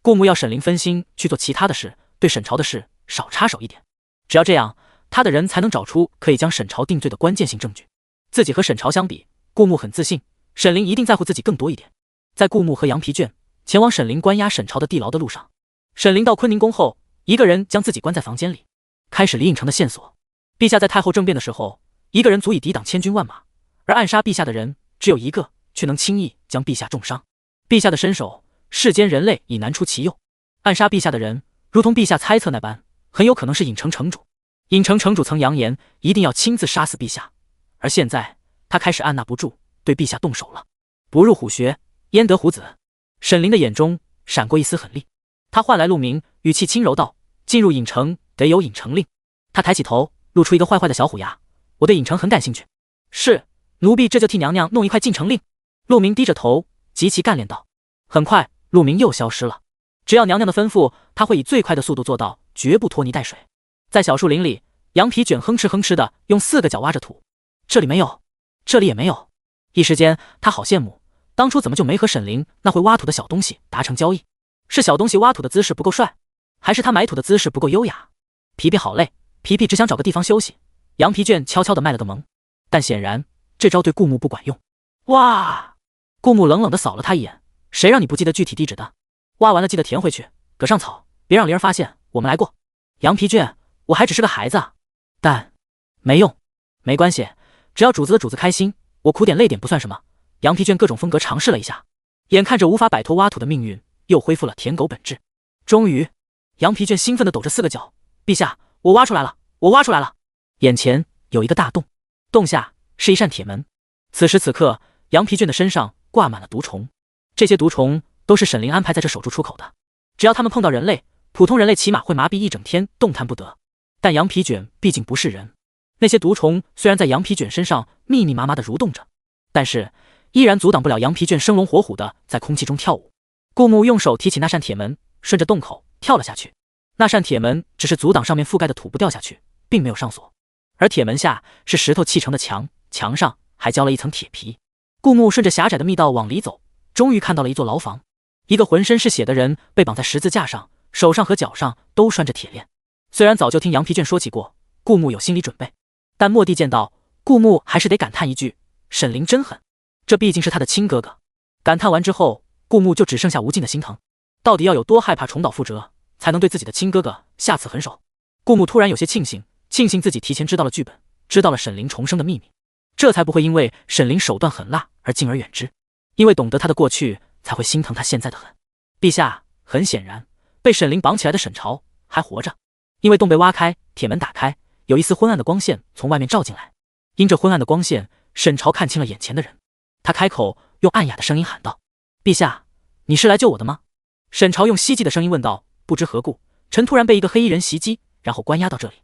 顾牧要沈凌分心去做其他的事，对沈朝的事少插手一点。只要这样，他的人才能找出可以将沈朝定罪的关键性证据。自己和沈朝相比，顾牧很自信，沈凌一定在乎自己更多一点。在顾牧和羊皮卷前往沈凌关押沈朝的地牢的路上，沈凌到坤宁宫后，一个人将自己关在房间里，开始李颖成的线索。陛下在太后政变的时候，一个人足以抵挡千军万马，而暗杀陛下的人只有一个，却能轻易将陛下重伤。陛下的身手，世间人类已难出其右。暗杀陛下的人，如同陛下猜测那般，很有可能是尹城城主。尹城城主曾扬言一定要亲自杀死陛下，而现在他开始按捺不住，对陛下动手了。不入虎穴，焉得虎子？沈凌的眼中闪过一丝狠厉，他唤来陆明，语气轻柔道：“进入尹城得有尹城令，他抬起头，露出一个坏坏的小虎牙。我对尹成很感兴趣。是，奴婢这就替娘娘弄一块进城令。陆明低着头，极其干练道。很快，陆明又消失了。只要娘娘的吩咐，他会以最快的速度做到，绝不拖泥带水。在小树林里，羊皮卷哼哧哼哧的用4个脚挖着土。这里没有，这里也没有。一时间，他好羡慕，当初怎么就没和沈凌那会挖土的小东西达成交易？是小东西挖土的姿势不够帅，还是他埋土的姿势不够优雅？皮皮好累，皮皮只想找个地方休息。羊皮卷悄悄地卖了个萌，但显然这招对顾木不管用。哇！顾木冷冷地扫了他一眼，谁让你不记得具体地址的？挖完了记得填回去，搁上草，别让灵儿发现我们来过。羊皮卷，我还只是个孩子啊。但没用，没关系，只要主子的主子开心，我苦点累点不算什么。羊皮卷各种风格尝试了一下，眼看着无法摆脱挖土的命运，又恢复了舔狗本质。终于，羊皮卷兴奋地抖着4个脚，陛下，我挖出来了，我挖出来了！眼前有一个大洞，洞下是一扇铁门。此时此刻，羊皮卷的身上挂满了毒虫，这些毒虫都是沈凌安排在这守住出口的。只要他们碰到人类，普通人类起码会麻痹一整天，动弹不得。但羊皮卷毕竟不是人，那些毒虫虽然在羊皮卷身上密密麻麻地蠕动着，但是依然阻挡不了羊皮卷生龙活虎地在空气中跳舞。顾木用手提起那扇铁门，顺着洞口跳了下去。那扇铁门只是阻挡上面覆盖的土不掉下去，并没有上锁。而铁门下是石头砌成的墙，墙上还浇了一层铁皮。顾木顺着狭窄的密道往里走，终于看到了一座牢房。一个浑身是血的人被绑在十字架上，手上和脚上都拴着铁链。虽然早就听羊皮卷说起过，顾木有心理准备，但蓦地见到顾木还是得感叹一句：沈凌真狠，这毕竟是他的亲哥哥。感叹完之后，顾木就只剩下无尽的心疼。到底要有多害怕重蹈覆辙，才能对自己的亲哥哥下此狠手？顾木突然有些庆幸自己提前知道了剧本，知道了沈凌重生的秘密，这才不会因为沈凌手段狠辣而敬而远之。因为懂得他的过去，才会心疼他现在的狠。陛下，很显然，被沈凌绑起来的沈朝还活着。因为洞被挖开，铁门打开，有一丝昏暗的光线从外面照进来。因这昏暗的光线，沈朝看清了眼前的人。他开口用暗哑的声音喊道：陛下，你是来救我的吗？沈朝用希冀的声音问道：不知何故，臣突然被一个黑衣人袭击，然后关押到这里。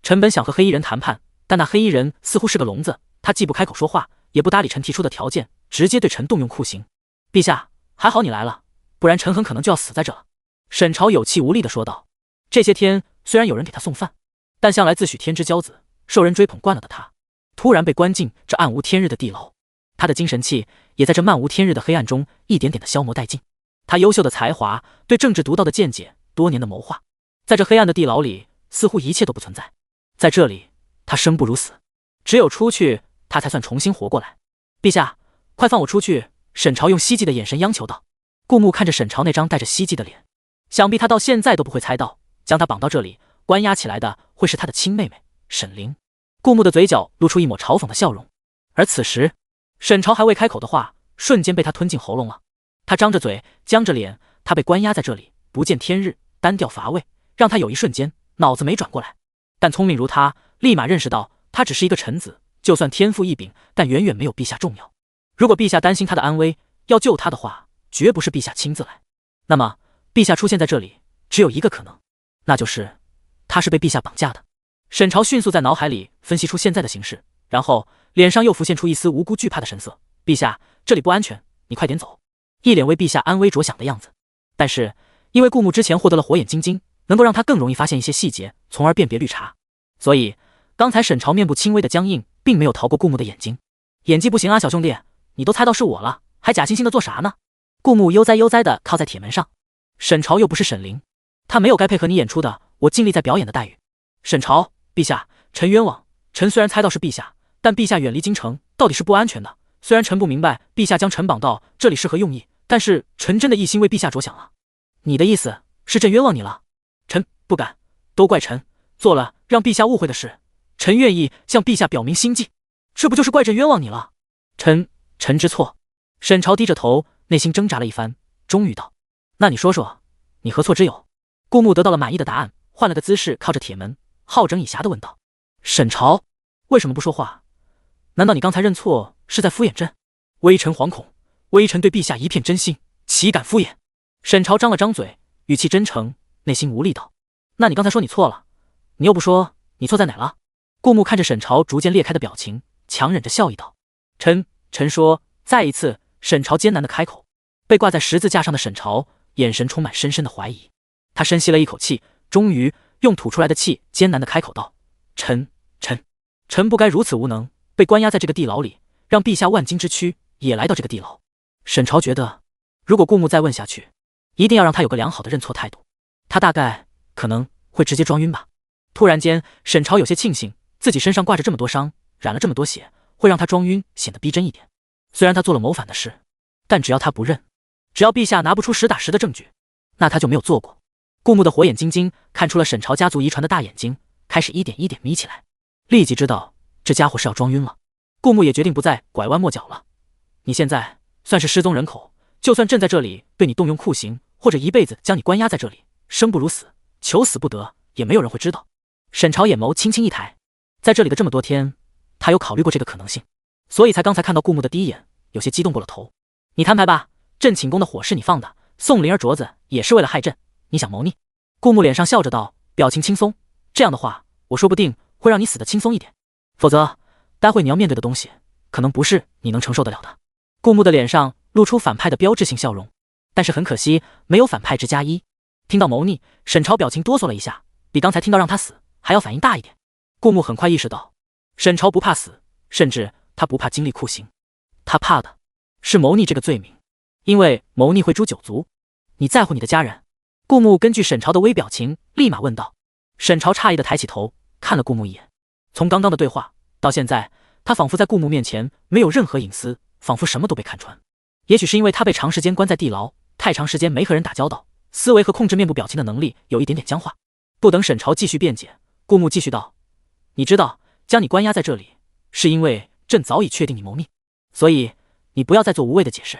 臣本想和黑衣人谈判，但那黑衣人似乎是个聋子，他既不开口说话，也不搭理臣提出的条件，直接对臣动用酷刑。陛下，还好你来了，不然臣很可能就要死在这了。沈朝有气无力地说道。这些天虽然有人给他送饭，但向来自诩天之骄子，受人追捧惯了的他，突然被关进这暗无天日的地牢，他的精神气也在这漫无天日的黑暗中一点点的消磨殆尽。他优秀的才华，对政治独到的见解，多年的谋划，在这黑暗的地牢里，似乎一切都不存在。在这里，他生不如死，只有出去，他才算重新活过来。陛下，快放我出去！沈朝用希冀的眼神央求道。顾木看着沈朝那张带着希冀的脸，想必他到现在都不会猜到，将他绑到这里关押起来的会是他的亲妹妹沈凌。顾木的嘴角露出一抹嘲讽的笑容，而此时沈朝还未开口的话，瞬间被他吞进喉咙了。他张着嘴，僵着脸，他被关押在这里，不见天日，单调乏味，让他有一瞬间脑子没转过来。但聪明如他，立马认识到他只是一个臣子，就算天赋异禀，但远远没有陛下重要。如果陛下担心他的安危，要救他的话，绝不是陛下亲自来。那么陛下出现在这里，只有一个可能，那就是他是被陛下绑架的。沈朝迅速在脑海里分析出现在的形势，然后脸上又浮现出一丝无辜惧怕的神色。陛下，这里不安全，你快点走。一脸为陛下安危着想的样子。但是因为顾木之前获得了火眼金睛，能够让他更容易发现一些细节，从而辨别绿茶，所以刚才沈朝面部轻微的僵硬，并没有逃过顾木的眼睛。演技不行啊，小兄弟，你都猜到是我了，还假惺惺的做啥呢？顾木悠哉悠哉的靠在铁门上。沈朝又不是沈凌，他没有该配合你演出的我尽力在表演的待遇。沈朝，陛下，臣冤枉。臣虽然猜到是陛下，但陛下远离京城，到底是不安全的。虽然臣不明白陛下将臣绑到这里是何用意，但是臣真的一心为陛下着想了。你的意思是朕冤枉你了？臣不敢，都怪臣做了让陛下误会的事，臣愿意向陛下表明心迹。这不就是怪朕冤枉你了？臣知错。沈朝低着头，内心挣扎了一番，终于道：那你说说，你何错之有？顾木得到了满意的答案，换了个姿势靠着铁门，好整以暇地问道：沈朝，为什么不说话？难道你刚才认错是在敷衍朕？微臣惶恐，微臣对陛下一片真心，岂敢敷衍？沈朝张了张嘴，语气真诚，内心无力道：那你刚才说你错了，你又不说你错在哪了？顾木看着沈朝逐渐裂开的表情，强忍着笑意道：“臣说。”再一次，沈朝艰难的开口。被挂在十字架上的沈朝眼神充满深深的怀疑。他深吸了一口气，终于用吐出来的气艰难的开口道：“臣不该如此无能，被关押在这个地牢里，让陛下万金之躯也来到这个地牢。”沈朝觉得，如果顾木再问下去，一定要让他有个良好的认错态度。他大概可能会直接装晕吧。突然间，沈朝有些庆幸自己身上挂着这么多伤，染了这么多血，会让他装晕显得逼真一点。虽然他做了谋反的事，但只要他不认，只要陛下拿不出实打实的证据，那他就没有做过。顾木的火眼金睛看出了沈朝家族遗传的大眼睛开始一点一点眯起来，立即知道这家伙是要装晕了。顾木也决定不再拐弯抹角了。你现在算是失踪人口，就算朕在这里对你动用酷刑，或者一辈子将你关押在这里，生不如死，求死不得，也没有人会知道。沈朝眼眸轻轻一抬，在这里的这么多天，他有考虑过这个可能性，所以才刚才看到顾木的第一眼，有些激动过了头。你摊牌吧，朕寝宫的火是你放的，送灵儿镯子也是为了害朕，你想谋逆？顾木脸上笑着道，表情轻松。这样的话，我说不定会让你死得轻松一点，否则待会你要面对的东西可能不是你能承受得了的。顾木的脸上露出反派的标志性笑容，但是很可惜没有反派之加一。听到谋逆，沈朝表情哆嗦了一下，比刚才听到让他死还要反应大一点。顾木很快意识到，沈朝不怕死，甚至他不怕经历酷刑，他怕的是谋逆这个罪名，因为谋逆会诛九族。你在乎你的家人？顾木根据沈朝的微表情立马问道。沈朝诧异的抬起头看了顾木一眼，从刚刚的对话到现在，他仿佛在顾木面前没有任何隐私，仿佛什么都被看穿。也许是因为他被长时间关在地牢，太长时间没和人打交道，思维和控制面部表情的能力有一点点僵化。不等沈朝继续辩解，顾木继续道：你知道将你关押在这里是因为朕早已确定你谋逆，所以你不要再做无谓的解释。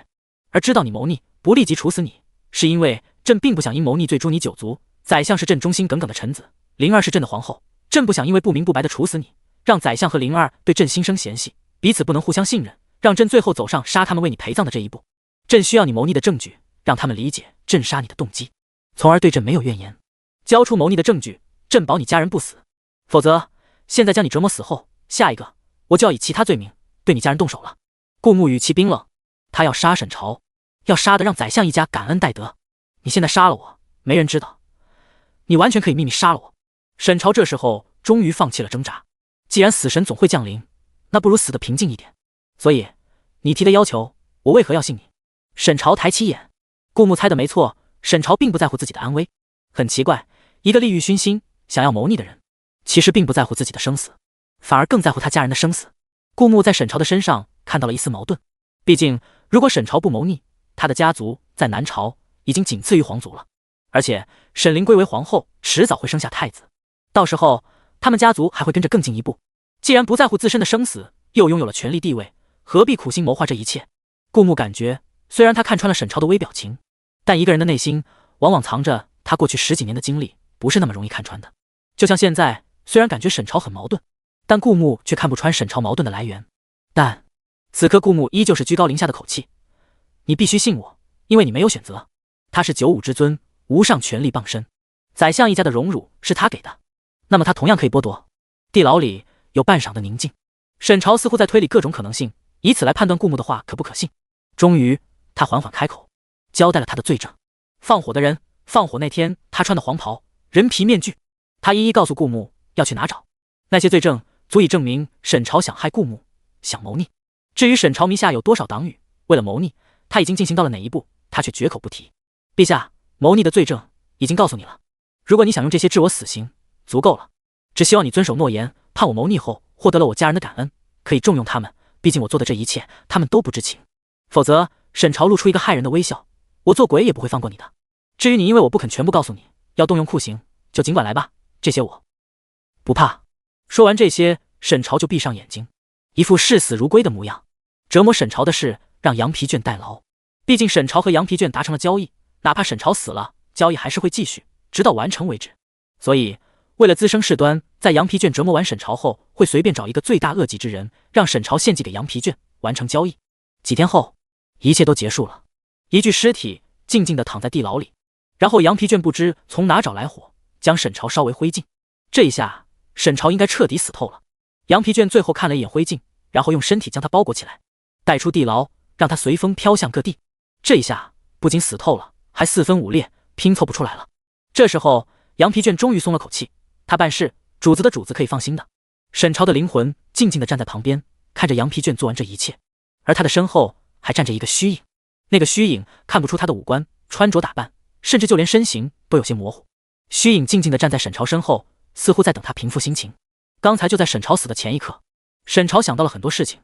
而知道你谋逆不立即处死你，是因为朕并不想因谋逆罪诛你九族。宰相是朕忠心耿耿的臣子，灵儿是朕的皇后，朕不想因为不明不白的处死你，让宰相和灵儿对朕心生嫌隙，彼此不能互相信任，让朕最后走上杀他们为你陪葬的这一步。朕需要你谋逆的证据，让他们理解朕杀你的动机，从而对朕没有怨言。交出谋逆的证据，朕保你家人不死，否则现在将你折磨死后，下一个我就要以其他罪名对你家人动手了。顾木语气冰冷，他要杀沈朝，要杀的让宰相一家感恩戴德。你现在杀了我，没人知道，你完全可以秘密杀了我。沈朝这时候终于放弃了挣扎，既然死神总会降临，那不如死得平静一点。所以你提的要求，我为何要信你？沈朝抬起眼，顾木猜的没错，沈朝并不在乎自己的安危。很奇怪，一个利欲熏心想要谋逆的人，其实并不在乎自己的生死，反而更在乎他家人的生死。顾木在沈朝的身上看到了一丝矛盾，毕竟如果沈朝不谋逆，他的家族在南朝已经仅次于皇族了，而且沈灵归为皇后，迟早会生下太子，到时候他们家族还会跟着更进一步。既然不在乎自身的生死，又拥有了权力地位，何必苦心谋划这一切？顾木感觉，虽然他看穿了沈朝的微表情，但一个人的内心往往藏着他过去10几年的经历，不是那么容易看穿的。就像现在，虽然感觉沈朝很矛盾，但顾木却看不穿沈朝矛盾的来源。但此刻顾木依旧是居高临下的口气，你必须信我，因为你没有选择。他是95之尊，无上权力傍身，宰相一家的荣辱是他给的，那么他同样可以剥夺。地牢里有半晌的宁静，沈朝似乎在推理各种可能性，以此来判断顾木的话可不可信。终于他缓缓开口，交代了他的罪证。放火的人，放火那天他穿的黄袍，人皮面具，他一一告诉顾木要去哪找。那些罪证足以证明沈朝想害顾木，想谋逆。至于沈朝名下有多少党羽，为了谋逆他已经进行到了哪一步，他却绝口不提。陛下，谋逆的罪证已经告诉你了，如果你想用这些治我死刑，足够了。只希望你遵守诺言，判我谋逆后获得了我家人的感恩，可以重用他们，毕竟我做的这一切他们都不知情。否则，沈朝露出一个骇人的微笑，我做鬼也不会放过你的。至于你因为我不肯全部告诉你，要动用酷刑，就尽管来吧，这些我不怕。说完这些，沈朝就闭上眼睛，一副视死如归的模样。折磨沈朝的是让羊皮卷代劳，毕竟沈朝和羊皮卷达成了交易，哪怕沈朝死了，交易还是会继续，直到完成为止。所以为了滋生事端，在羊皮卷折磨完沈朝后，会随便找一个罪大恶极之人，让沈朝献祭给羊皮卷，完成交易。几天后，一切都结束了，一具尸体静静地躺在地牢里，然后羊皮卷不知从哪找来火，将沈朝烧为灰烬。这一下，沈朝应该彻底死透了。羊皮卷最后看了一眼灰烬，然后用身体将他包裹起来，带出地牢，让他随风飘向各地。这一下不仅死透了，还四分五裂，拼凑不出来了。这时候羊皮卷终于松了口气，他办事，主子的主子可以放心的。沈朝的灵魂静静地站在旁边，看着羊皮卷做完这一切，而他的身后还站着一个虚影。那个虚影看不出他的五官、穿着打扮，甚至就连身形都有些模糊。虚影静静地站在沈朝身后，似乎在等他平复心情。刚才就在沈朝死的前一刻，沈朝想到了很多事情。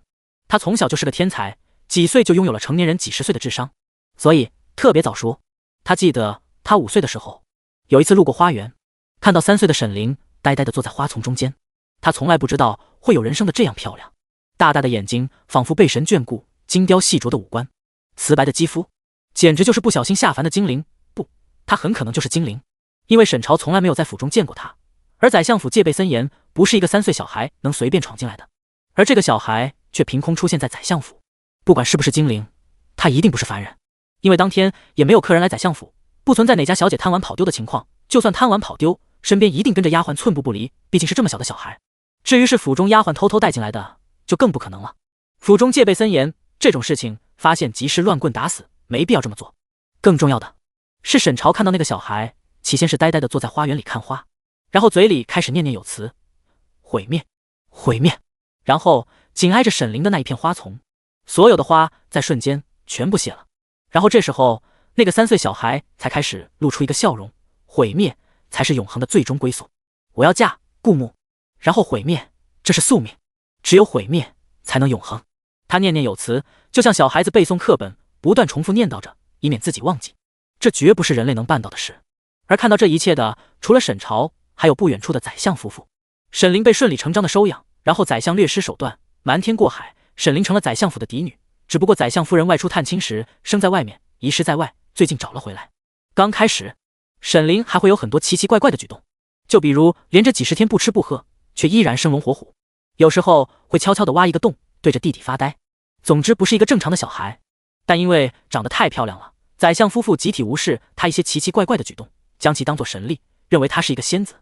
他从小就是个天才，几岁就拥有了成年人几十岁的智商，所以特别早熟。他记得他5岁的时候，有一次路过花园，看到3岁的沈凌呆呆地坐在花丛中间。他从来不知道会有人生的这样漂亮，大大的眼睛仿佛被神眷顾，精雕细琢的五官，瓷白的肌肤，简直就是不小心下凡的精灵。不，他很可能就是精灵，因为沈朝从来没有在府中见过他，而宰相府戒备森严，不是一个3岁小孩能随便闯进来的。而这个小孩却凭空出现在宰相府，不管是不是精灵，他一定不是凡人，因为当天也没有客人来宰相府，不存在哪家小姐贪玩跑丢的情况，就算贪玩跑丢，身边一定跟着丫鬟寸步不离，毕竟是这么小的小孩。至于是府中丫鬟偷偷带进来的，就更不可能了。府中戒备森严，这种事情发现及时乱棍打死，没必要这么做。更重要的是，沈朝看到那个小孩起先是呆呆地坐在花园里看花，然后嘴里开始念念有词，毁灭，毁灭，然后紧挨着沈凌的那一片花丛，所有的花在瞬间全部谢了。然后这时候那个3岁小孩才开始露出一个笑容，毁灭才是永恒的最终归宿。我要嫁顾慕，然后毁灭，这是宿命，只有毁灭才能永恒。他念念有词，就像小孩子背诵课本，不断重复念叨着，以免自己忘记。这绝不是人类能办到的事。而看到这一切的，除了沈朝，还有不远处的宰相夫妇。沈凌被顺理成章的收养，然后宰相略施手段，瞒天过海，沈凌成了宰相府的嫡女。只不过宰相夫人外出探亲时生在外面，遗失在外，最近找了回来。刚开始沈凌还会有很多奇奇怪怪的举动，就比如连着几10天不吃不喝，却依然生龙活虎。有时候会悄悄地挖一个洞，对着地底发呆。总之不是一个正常的小孩。但因为长得太漂亮了，宰相夫妇集体无视他一些奇奇怪怪的举动，将其当作神力，认为他是一个仙子。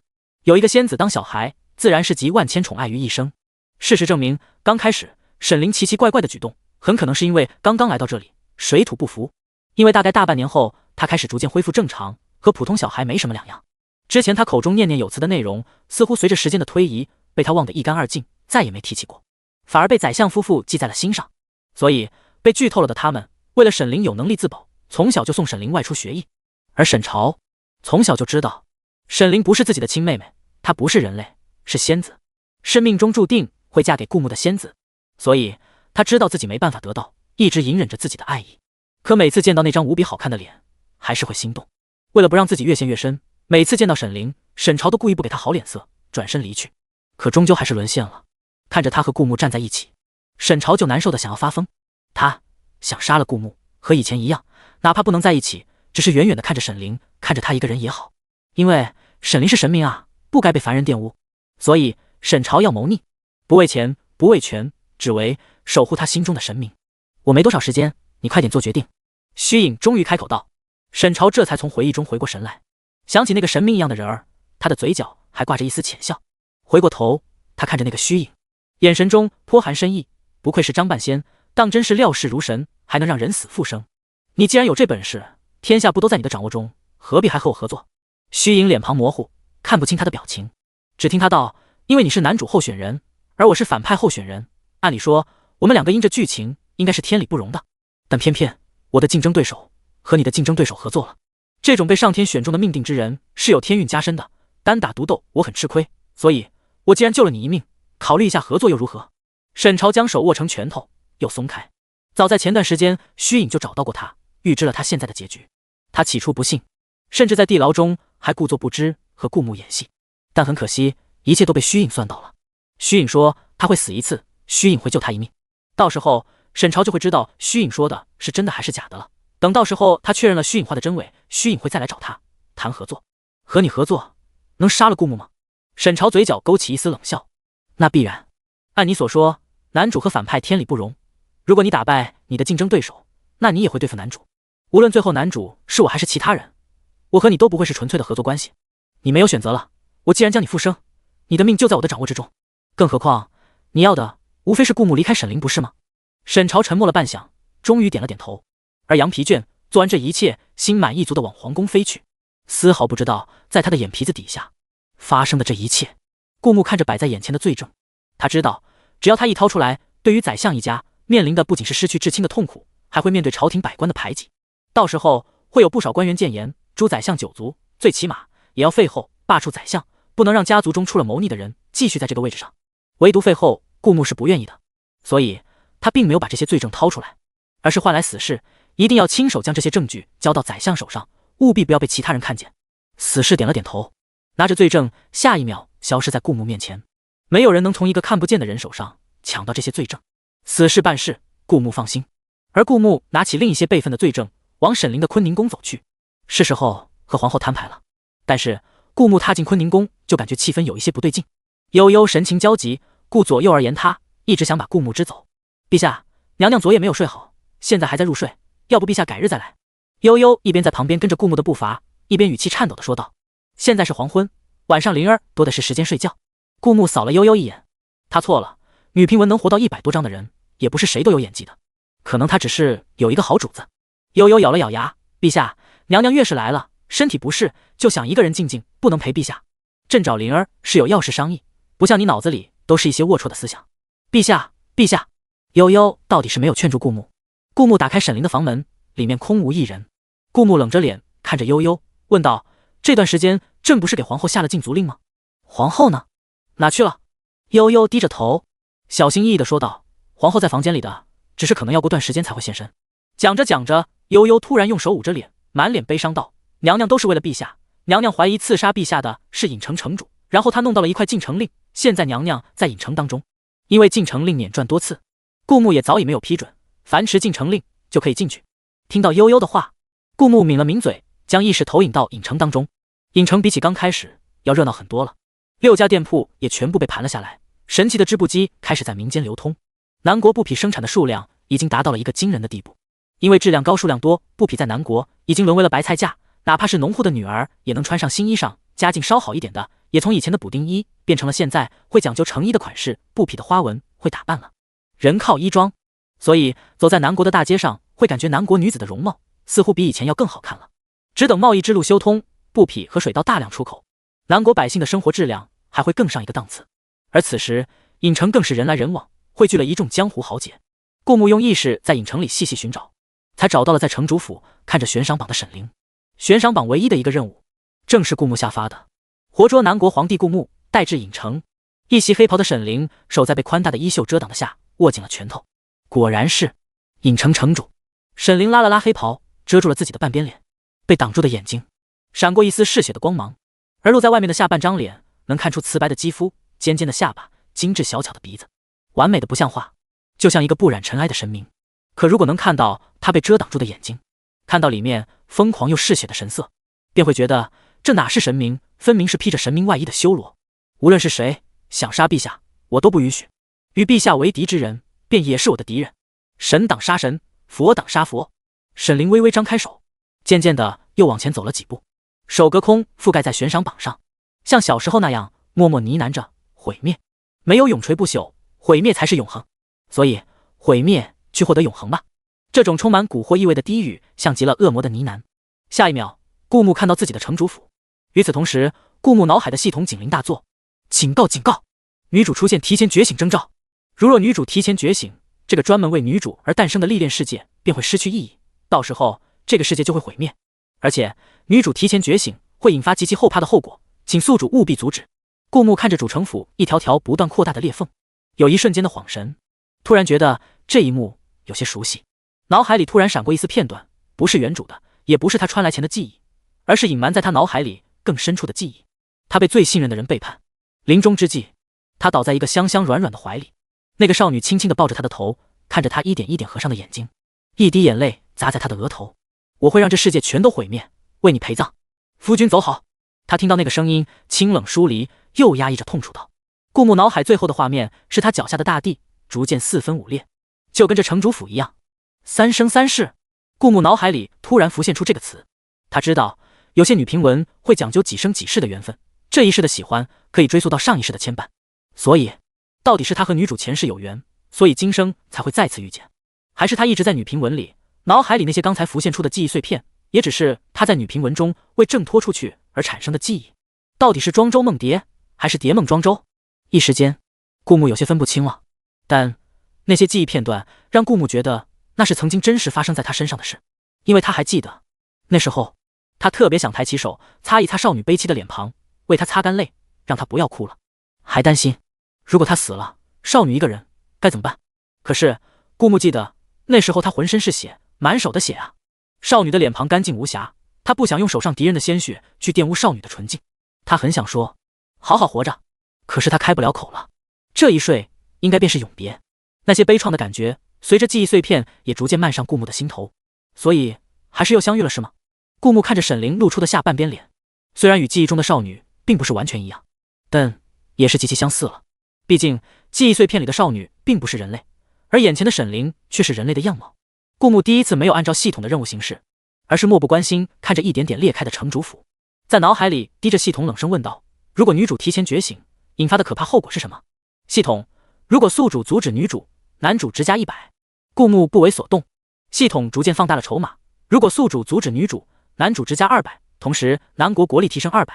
有一个仙子当小孩，自然是集万千宠爱于一身。事实证明，刚开始沈凌奇奇怪怪的举动，很可能是因为刚刚来到这里，水土不服。因为大概大半年后，他开始逐渐恢复正常，和普通小孩没什么两样。之前他口中念念有词的内容，似乎随着时间的推移，被他忘得一干二净，再也没提起过，反而被宰相夫妇记在了心上。所以被剧透了的他们，为了沈凌有能力自保，从小就送沈凌外出学艺。而沈朝从小就知道沈凌不是自己的亲妹妹，她不是人类，是仙子，是命中注定会嫁给顾慕的仙子。所以他知道自己没办法得到，一直隐忍着自己的爱意。可每次见到那张无比好看的脸，还是会心动。为了不让自己越陷越深，每次见到沈凌，沈朝都故意不给他好脸色，转身离去。可终究还是沦陷了。看着他和顾慕站在一起，沈朝就难受的想要发疯。他想杀了顾慕，和以前一样，哪怕不能在一起，只是远远的看着沈凌，看着他一个人也好。因为沈凌是神明啊，不该被凡人玷污。所以沈朝要谋逆，不为钱，不为权，只为守护他心中的神明。我没多少时间，你快点做决定。虚影终于开口道。沈朝这才从回忆中回过神来，想起那个神明一样的人儿，他的嘴角还挂着一丝浅笑。回过头，他看着那个虚影，眼神中颇含深意。不愧是张半仙，当真是料事如神，还能让人死复生。你既然有这本事，天下不都在你的掌握中，何必还和我合作？虚影脸庞模糊，看不清他的表情，只听他道：因为你是男主候选人，而我是反派候选人，按理说我们两个因着剧情应该是天理不容的，但偏偏我的竞争对手和你的竞争对手合作了。这种被上天选中的命定之人是有天运加身的，单打独斗我很吃亏，所以我既然救了你一命，考虑一下合作又如何？沈朝将手握成拳头，又松开。早在前段时间，虚影就找到过他，预知了他现在的结局。他起初不信，甚至在地牢中还故作不知和顾慕演戏，但很可惜，一切都被虚影算到了。虚影说他会死一次，虚影会救他一命，到时候沈朝就会知道虚影说的是真的还是假的了。等到时候他确认了虚影话的真伪，虚影会再来找他谈合作。和你合作，能杀了顾慕吗？沈朝嘴角勾起一丝冷笑。那必然，按你所说，男主和反派天理不容，如果你打败你的竞争对手，那你也会对付男主。无论最后男主是我还是其他人，我和你都不会是纯粹的合作关系。你没有选择了，我既然将你复生，你的命就在我的掌握之中。更何况，你要的无非是顾木离开沈凌，不是吗？沈朝沉默了半晌，终于点了点头。而杨疲倦做完这一切，心满意足地往皇宫飞去，丝毫不知道在他的眼皮子底下发生的这一切。顾木看着摆在眼前的罪证，他知道，只要他一掏出来，对于宰相一家面临的不仅是失去至亲的痛苦，还会面对朝廷百官的排挤。到时候会有不少官员谏言，诛宰相9族，最起码也要废后，罢黜宰相，不能让家族中出了谋逆的人继续在这个位置上。唯独废后，顾木是不愿意的，所以他并没有把这些罪证掏出来，而是换来死士一定要亲手将这些证据交到宰相手上，务必不要被其他人看见。死士点了点头，拿着罪证，下一秒消失在顾木面前。没有人能从一个看不见的人手上抢到这些罪证。死士办事，顾木放心。而顾木拿起另一些备份的罪证，往沈凌的坤宁宫走去。是时候和皇后摊牌了。但是顾木踏进坤宁宫，就感觉气氛有一些不对劲。悠悠神情焦急，顾左右而言他，一直想把顾木支走。陛下，娘娘昨夜没有睡好，现在还在入睡，要不陛下改日再来。悠悠一边在旁边跟着顾木的步伐，一边语气颤抖地说道。现在是黄昏，晚上灵儿多的是时间睡觉。顾木扫了悠悠一眼，他错了，女评文能活到100多章的人，也不是谁都有演技的，可能他只是有一个好主子。悠悠咬了咬牙，陛下，娘娘月事来了，身体不适，就想一个人静静，不能陪陛下。朕找灵儿是有要事商议，不像你脑子里都是一些龌龊的思想。陛下，陛下，悠悠到底是没有劝住顾木。顾木打开沈凌的房门，里面空无一人。顾木冷着脸看着悠悠，问道：这段时间朕不是给皇后下了禁足令吗？皇后呢？哪去了？悠悠低着头，小心翼翼地说道：皇后在房间里的，只是可能要过段时间才会现身。讲着讲着，悠悠突然用手捂着脸，满脸悲伤道：娘娘都是为了陛下，娘娘怀疑刺杀陛下的是郢城城主，然后他弄到了一块禁城令，现在娘娘在郢城当中，因为禁城令免传多次，顾木也早已没有批准，凡持禁城令就可以进去。听到悠悠的话，顾木抿了抿嘴，将意识投影到郢城当中。郢城比起刚开始要热闹很多了，6家店铺也全部被盘了下来，神奇的织布机开始在民间流通。南国布匹生产的数量已经达到了一个惊人的地步，因为质量高数量多，布匹在南国已经沦为了白菜价，哪怕是农户的女儿也能穿上新衣裳，家境稍好一点的也从以前的补丁衣变成了现在会讲究成衣的款式，布匹的花纹会打扮了。人靠衣装，所以走在南国的大街上，会感觉南国女子的容貌似乎比以前要更好看了。只等贸易之路修通，布匹和水稻大量出口，南国百姓的生活质量还会更上一个档次。而此时郢城更是人来人往，汇聚了一众江湖豪杰。顾木用意识在郢城里细细寻找，才找到了在城主府看着悬赏榜的沈凌。悬赏榜唯一的一个任务，正是顾木下发的，活捉南国皇帝顾木，带至郢城。一袭黑袍的沈凌手在被宽大的衣袖遮挡的下握紧了拳头，果然是郢城城主。沈凌拉了拉黑袍，遮住了自己的半边脸，被挡住的眼睛闪过一丝嗜血的光芒，而露在外面的下半张脸能看出瓷白的肌肤，尖尖的下巴，精致小巧的鼻子，完美的不像话，就像一个不染尘埃的神明。可如果能看到他被遮挡住的眼睛，看到里面疯狂又嗜血的神色，便会觉得这哪是神明，分明是披着神明外衣的修罗。无论是谁想杀陛下，我都不允许。与陛下为敌之人，便也是我的敌人。神挡杀神，佛挡杀佛。沈凌微微张开手，渐渐的又往前走了几步，手隔空覆盖在悬赏榜上，像小时候那样默默呢喃着：毁灭，没有永垂不朽，毁灭才是永恒，所以毁灭去获得永恒吧。这种充满蛊惑意味的低语像极了恶魔的呢喃。下一秒，顾木看到自己的城主府，与此同时，顾木脑海的系统警铃大作：警告警告，女主出现提前觉醒征兆。如若女主提前觉醒，这个专门为女主而诞生的历练世界便会失去意义，到时候这个世界就会毁灭。而且女主提前觉醒会引发极其后怕的后果，请宿主务必阻止。顾木看着主城府一条条不断扩大的裂缝，有一瞬间的恍神，突然觉得这一幕有些熟悉，脑海里突然闪过一丝片段，不是原主的，也不是他穿来前的记忆，而是隐瞒在他脑海里更深处的记忆。他被最信任的人背叛，临终之际，他倒在一个香香软软的怀里，那个少女轻轻地抱着他的头，看着他一点一点合上的眼睛，一滴眼泪砸在他的额头。我会让这世界全都毁灭，为你陪葬。夫君走好。他听到那个声音，清冷疏离，又压抑着痛楚道。顾木脑海最后的画面是他脚下的大地逐渐四分五裂，就跟这城主府一样。三生三世。顾木脑海里突然浮现出这个词。他知道有些女评文会讲究几生几世的缘分，这一世的喜欢可以追溯到上一世的牵绊，所以到底是他和女主前世有缘，所以今生才会再次遇见，还是他一直在女频文里，脑海里那些刚才浮现出的记忆碎片，也只是他在女频文中为挣脱出去而产生的记忆？到底是庄周梦蝶，还是蝶梦庄周？一时间，顾木有些分不清了。但那些记忆片段让顾木觉得那是曾经真实发生在他身上的事，因为他还记得，那时候他特别想抬起手擦一擦少女悲戚的脸庞，为她擦干泪，让她不要哭了，还担心如果她死了，少女一个人该怎么办？可是顾木记得那时候她浑身是血，满手的血啊！少女的脸庞干净无瑕，他不想用手上敌人的鲜血去玷污少女的纯净。他很想说好好活着，可是他开不了口了。这一睡应该便是永别，那些悲怆的感觉随着记忆碎片也逐渐漫上顾木的心头。所以还是又相遇了是吗？顾木看着沈凌露出的下半边脸，虽然与记忆中的少女并不是完全一样，但也是极其相似了。毕竟记忆碎片里的少女并不是人类，而眼前的沈凌却是人类的样貌。顾木第一次没有按照系统的任务行事，而是漠不关心看着一点点裂开的城主府，在脑海里低着系统冷声问道：如果女主提前觉醒，引发的可怕后果是什么？系统，如果宿主阻止女主，男主直加100。顾木不为所动。系统逐渐放大了筹码，如果宿主阻止女主，男主直加200，同时南国国力提升200。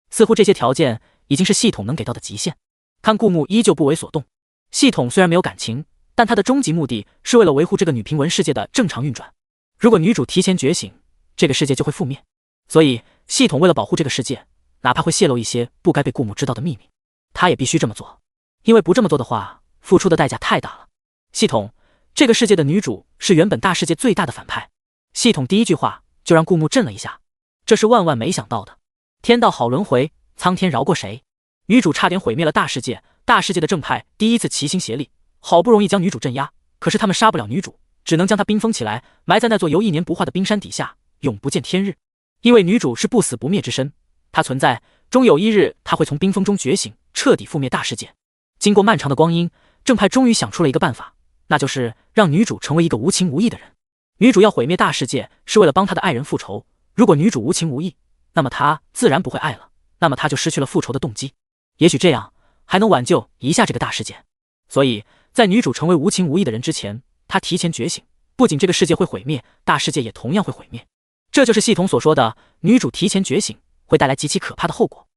似乎这些条件已经是系统能给到的极限。看顾木依旧不为所动，系统虽然没有感情，但它的终极目的是为了维护这个女频文世界的正常运转。如果女主提前觉醒，这个世界就会覆灭，所以系统为了保护这个世界，哪怕会泄露一些不该被顾木知道的秘密，他也必须这么做，因为不这么做的话，付出的代价太大了。系统，这个世界的女主是原本大世界最大的反派。系统第一句话就让顾木震了一下，这是万万没想到的。天道好轮回，苍天饶过谁？女主差点毁灭了大世界，大世界的正派第一次齐心协力，好不容易将女主镇压，可是他们杀不了女主，只能将她冰封起来，埋在那座由1年不化的冰山底下，永不见天日。因为女主是不死不灭之身，她存在，终有一日她会从冰封中觉醒，彻底覆灭大世界。经过漫长的光阴，正派终于想出了一个办法，那就是让女主成为一个无情无义的人。女主要毁灭大世界，是为了帮她的爱人复仇。如果女主无情无义，那么她自然不会爱了，那么她就失去了复仇的动机。也许这样还能挽救一下这个大世界。所以在女主成为无情无义的人之前，她提前觉醒，不仅这个世界会毁灭，大世界也同样会毁灭。这就是系统所说的女主提前觉醒会带来极其可怕的后果。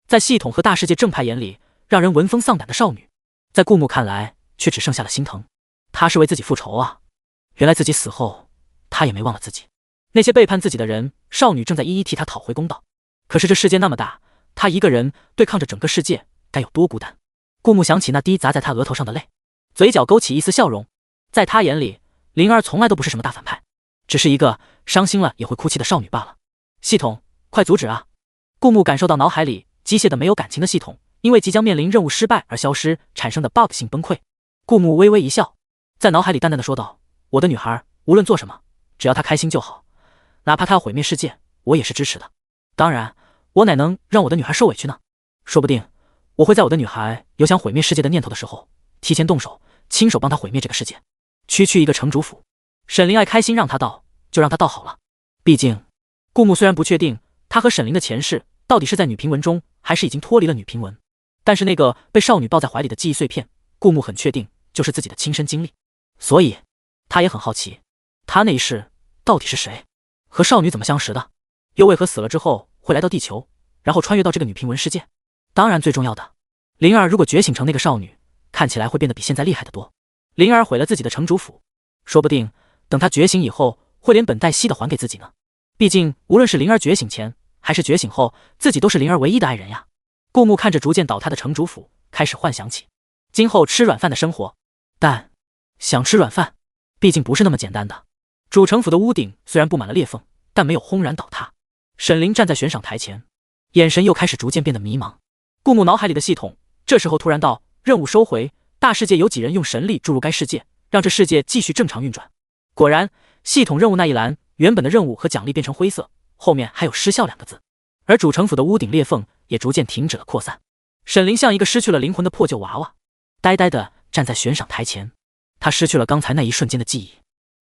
在系统和大世界正派眼里，让人闻风丧胆的少女，在顾木看来却只剩下了心疼。他是为自己复仇啊！原来自己死后，他也没忘了自己。那些背叛自己的人，少女正在一一替他讨回公道。可是这世界那么大，他一个人对抗着整个世界，该有多孤单？顾木想起那滴砸在他额头上的泪，嘴角勾起一丝笑容。在他眼里，灵儿从来都不是什么大反派，只是一个伤心了也会哭泣的少女罢了。系统，快阻止啊！顾木感受到脑海里机械的没有感情的系统因为即将面临任务失败而消失产生的 bug 性崩溃。顾木微微一笑，在脑海里淡淡的说道：我的女孩无论做什么，只要她开心就好，哪怕她要毁灭世界，我也是支持的。当然，我哪能让我的女孩受委屈呢？说不定我会在我的女孩有想毁灭世界的念头的时候，提前动手，亲手帮她毁灭这个世界。区区一个城主府，沈灵爱开心让她到，就让她到好了。毕竟，顾木虽然不确定她和沈灵的前世到底是在女频文中，还是已经脱离了女频文，但是那个被少女抱在怀里的记忆碎片，顾木很确定就是自己的亲身经历，所以他也很好奇，他那一世到底是谁，和少女怎么相识的，又为何死了之后会来到地球，然后穿越到这个女频文世界。当然最重要的，灵儿如果觉醒成那个少女，看起来会变得比现在厉害得多。灵儿毁了自己的城主府，说不定等她觉醒以后，会连本带息的还给自己呢。毕竟无论是灵儿觉醒前还是觉醒后，自己都是灵儿唯一的爱人呀。顾木看着逐渐倒塌的城主府，开始幻想起今后吃软饭的生活。但想吃软饭毕竟不是那么简单的。主城府的屋顶虽然布满了裂缝，但没有轰然倒塌。沈灵站在悬赏台前，眼神又开始逐渐变得迷茫。顾木脑海里的系统这时候突然道：任务收回，大世界有几人用神力注入该世界，让这世界继续正常运转。果然，系统任务那一栏原本的任务和奖励变成灰色，后面还有失效2个字。而主城府的屋顶裂缝也逐渐停止了扩散。沈灵像一个失去了灵魂的破旧娃娃，呆呆地站在悬赏台前。他失去了刚才那一瞬间的记忆，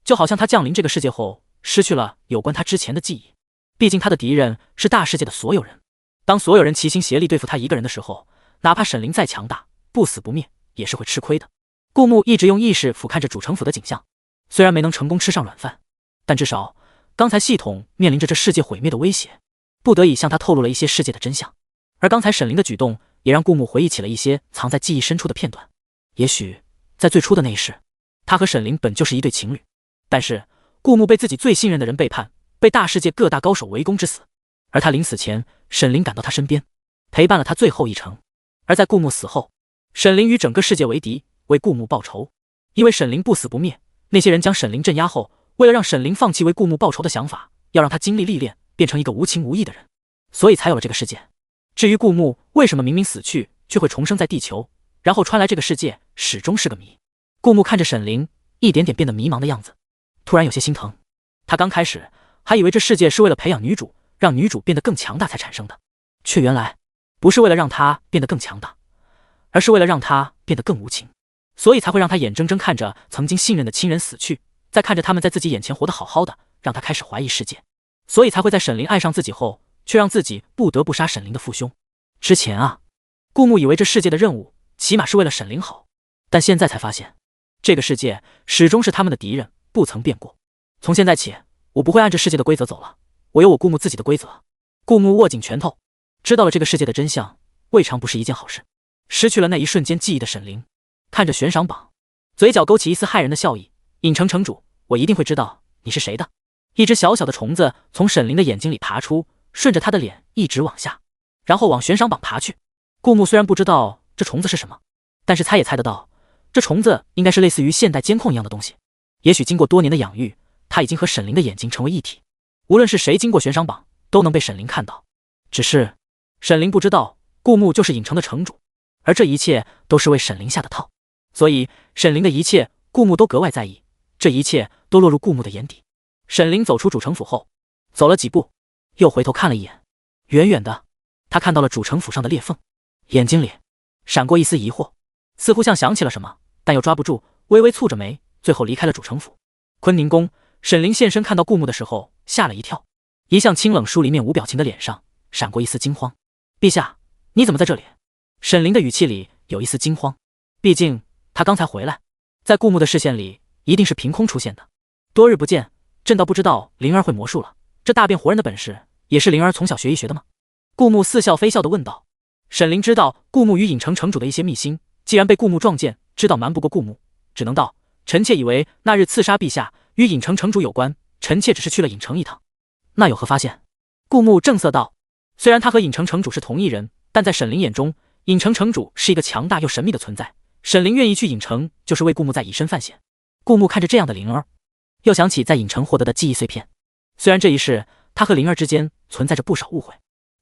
就好像他降临这个世界后失去了有关他之前的记忆。毕竟他的敌人是大世界的所有人。当所有人齐心协力对付他一个人的时候，哪怕沈灵再强大，不死不灭也是会吃亏的。顾木一直用意识俯瞰着主城府的景象，虽然没能成功吃上软饭，但至少刚才系统面临着这世界毁灭的威胁，不得已向他透露了一些世界的真相。而刚才沈灵的举动也让顾木回忆起了一些藏在记忆深处的片段。也许在最初的那一世，他和沈灵本就是一对情侣，但是顾木被自己最信任的人背叛，被大世界各大高手围攻致死。而他临死前，沈灵赶到他身边，陪伴了他最后一程。而在顾木死后，沈灵与整个世界为敌，为顾木报仇。因为沈灵不死不灭，那些人将沈灵镇压后，为了让沈灵放弃为顾木报仇的想法，要让他经历历练，变成一个无情无义的人，所以才有了这个世界。至于顾木为什么明明死去，却会重生在地球，然后穿来这个世界，始终是个谜。顾木看着沈灵一点点变得迷茫的样子，突然有些心疼。他刚开始还以为这世界是为了培养女主，让女主变得更强大才产生的，却原来不是为了让她变得更强大，而是为了让她变得更无情，所以才会让她眼睁睁看着曾经信任的亲人死去，再看着他们在自己眼前活得好好的，让她开始怀疑世界，所以才会在沈灵爱上自己后，却让自己不得不杀沈灵的父兄。之前啊，顾木以为这世界的任务起码是为了沈灵好，但现在才发现，这个世界始终是他们的敌人，不曾变过。从现在起，我不会按着世界的规则走了，我有我顾木自己的规则。顾木握紧拳头，知道了这个世界的真相，未尝不是一件好事。失去了那一瞬间记忆的沈灵，看着悬赏榜，嘴角勾起一丝骇人的笑意。影城城主，我一定会知道你是谁的。一只小小的虫子从沈灵的眼睛里爬出，顺着他的脸一直往下，然后往悬赏榜爬去。顾木虽然不知道这虫子是什么，但是猜也猜得到，这虫子应该是类似于现代监控一样的东西。也许经过多年的养育，它已经和沈灵的眼睛成为一体，无论是谁经过悬赏榜，都能被沈灵看到。只是沈灵不知道，顾木就是影城的城主，而这一切都是为沈灵下的套，所以沈灵的一切，顾木都格外在意，这一切都落入顾木的眼底。沈灵走出主城府后，走了几步，又回头看了一眼，远远的，他看到了主城府上的裂缝，眼睛里闪过一丝疑惑，似乎像想起了什么，但又抓不住，微微蹙着眉，最后离开了主城府。坤宁宫，沈灵现身看到顾木的时候吓了一跳，一向清冷疏离面无表情的脸上闪过一丝惊慌。陛下，你怎么在这里？沈灵的语气里有一丝惊慌，毕竟他刚才回来，在顾木的视线里一定是凭空出现的。多日不见，朕倒不知道灵儿会魔术了，这大变活人的本事也是灵儿从小学医学的吗？顾木似笑非笑地问道。沈灵知道顾木与影城城主的一些秘辛，既然被顾木撞见，知道瞒不过顾木，只能道：臣妾以为那日刺杀陛下与影城城主有关，臣妾只是去了影城一趟。那有何发现？顾木正色道。虽然他和影城城主是同一人，但在沈灵眼中，影城城主是一个强大又神秘的存在，沈灵愿意去影城就是为顾木在以身犯险。顾木看着这样的灵儿，又想起在影城获得的记忆碎片，虽然这一世他和灵儿之间存在着不少误会，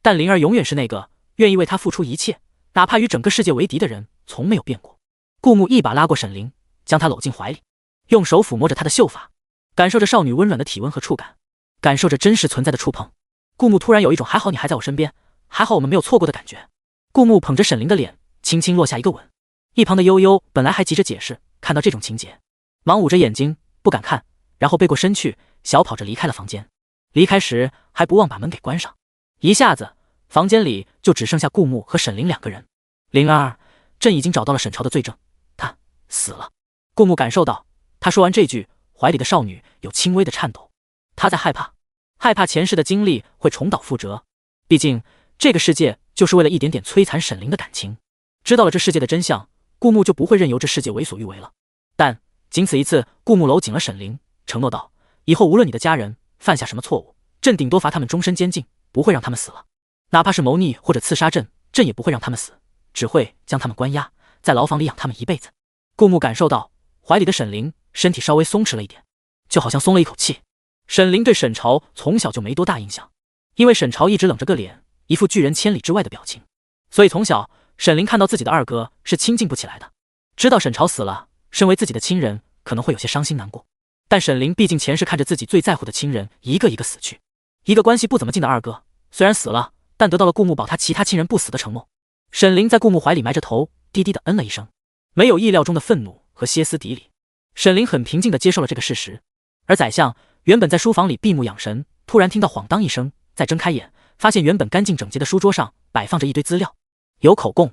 但灵儿永远是那个愿意为他付出一切，哪怕与整个世界为敌的人，从没有变过。顾木一把拉过沈灵，将她搂进怀里，用手抚摸着她的秀发，感受着少女温软的体温和触感，感受着真实存在的触碰。顾木突然有一种还好你还在我身边，还好我们没有错过的感觉。顾木捧着沈灵的脸，轻轻落下一个吻。一旁的悠悠本来还急着解释，看到这种情节，忙捂着眼睛不敢看，然后背过身去，小跑着离开了房间。离开时还不忘把门给关上。一下子房间里就只剩下顾木和沈灵两个人。灵儿，朕已经找到了沈朝的罪证，他死了。顾木感受到，他说完这句，怀里的少女有轻微的颤抖。他在害怕，害怕前世的经历会重蹈覆辙。毕竟这个世界就是为了一点点摧残沈灵的感情。知道了这世界的真相，顾木就不会任由这世界为所欲为了。但仅此一次，顾木搂紧了沈灵，承诺道：以后无论你的家人犯下什么错误，朕顶多罚他们终身监禁，不会让他们死了。哪怕是谋逆或者刺杀朕，朕也不会让他们死，只会将他们关押在牢房里养他们一辈子。顾木感受到怀里的沈灵身体稍微松弛了一点，就好像松了一口气。沈灵对沈朝从小就没多大印象，因为沈朝一直冷着个脸，一副拒人千里之外的表情，所以从小沈灵看到自己的二哥是亲近不起来的。知道沈朝死了，身为自己的亲人可能会有些伤心难过，但沈灵毕竟前世看着自己最在乎的亲人一个一个死去，一个关系不怎么近的二哥虽然死了，但得到了顾木保他其他亲人不死的承诺。沈灵在顾木怀里埋着头，低低的嗯了一声，没有意料中的愤怒和歇斯底里。沈灵很平静地接受了这个事实。而宰相原本在书房里闭目养神，突然听到晃当一声，再睁开眼，发现原本干净整洁的书桌上摆放着一堆资料，有口供，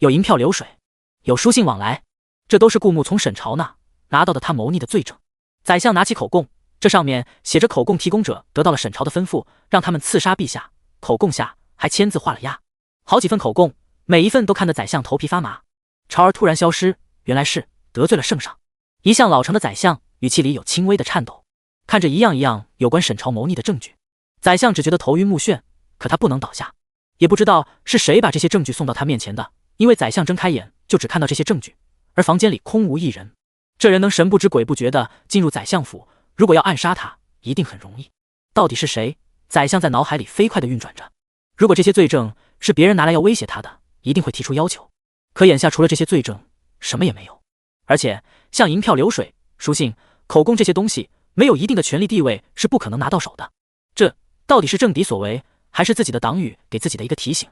有银票流水，有书信往来，这都是顾牧从沈朝那拿到的他谋逆的罪证。宰相拿起口供，这上面写着口供提供者得到了沈朝的吩咐，让他们刺杀陛下，口供下还签字画了押，好几份口供，每一份都看得宰相头皮发麻。朝儿突然消失，原来是得罪了圣上。一向老成的宰相语气里有轻微的颤抖，看着一样一样有关沈朝谋逆的证据，宰相只觉得头晕目眩，可他不能倒下，也不知道是谁把这些证据送到他面前的，因为宰相睁开眼就只看到这些证据，而房间里空无一人。这人能神不知鬼不觉地进入宰相府，如果要暗杀他，一定很容易。到底是谁？宰相在脑海里飞快地运转着。如果这些罪证是别人拿来要威胁他的，一定会提出要求。可眼下除了这些罪证，什么也没有。而且像银票流水、书信、口供这些东西，没有一定的权力地位是不可能拿到手的。这到底是政敌所为，还是自己的党羽给自己的一个提醒，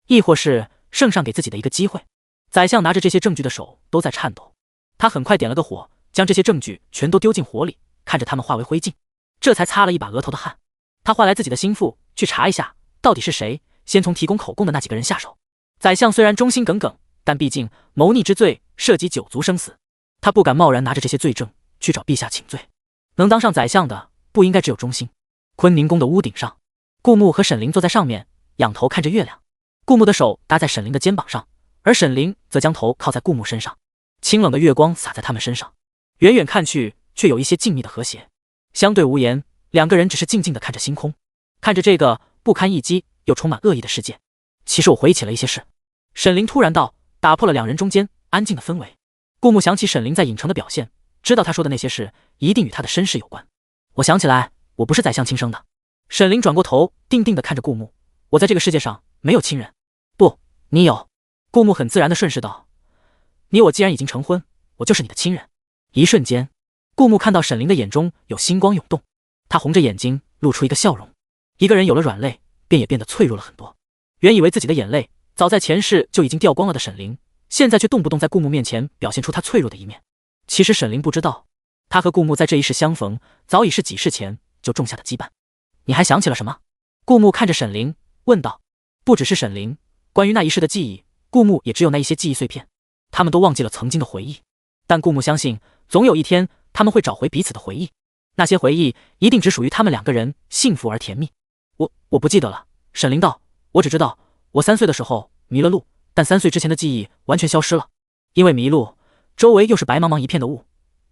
亦或是圣上给自己的一个机会？宰相拿着这些证据的手都在颤抖，他很快点了个火，将这些证据全都丢进火里，看着他们化为灰烬，这才擦了一把额头的汗。他唤来自己的心腹去查一下，到底是谁先从提供口供的那几个人下手。宰相虽然忠心耿耿，但毕竟谋逆之罪涉及九族生死，他不敢贸然拿着这些罪证去找陛下请罪。能当上宰相的不应该只有忠心。坤宁宫的屋顶上，顾牧和沈凌坐在上面，仰头看着月亮。顾牧的手搭在沈凌的肩膀上，而沈凌则将头靠在顾牧身上。清冷的月光洒在他们身上，远远看去却有一些静谧的和谐。相对无言，两个人只是静静地看着星空，看着这个不堪一击又充满恶意的世界。其实我回忆起了一些事。沈凌突然道，打破了两人中间安静的氛围。顾牧想起沈凌在影城的表现，知道他说的那些事一定与他的身世有关。我想起来，我不是宰相亲生的。沈凌转过头，定定地看着顾牧，我在这个世界上没有亲人。不，你有。顾牧很自然地顺势道，你我既然已经成婚，我就是你的亲人。一瞬间，顾牧看到沈凌的眼中有星光涌动，他红着眼睛露出一个笑容。一个人有了软肋，便也变得脆弱了很多。原以为自己的眼泪早在前世就已经掉光了的沈凌，现在却动不动在顾牧面前表现出他脆弱的一面。其实沈凌不知道，他和顾牧在这一世相逢，早已是几世前就种下的羁绊。你还想起了什么？顾牧看着沈凌问道。不只是沈凌，关于那一世的记忆，顾牧也只有那一些记忆碎片，他们都忘记了曾经的回忆。但顾牧相信，总有一天他们会找回彼此的回忆，那些回忆一定只属于他们两个人，幸福而甜蜜。我不记得了。沈凌道，我只知道我3岁的时候迷了路，但3岁之前的记忆完全消失了。因为迷路，周围又是白茫茫一片的雾，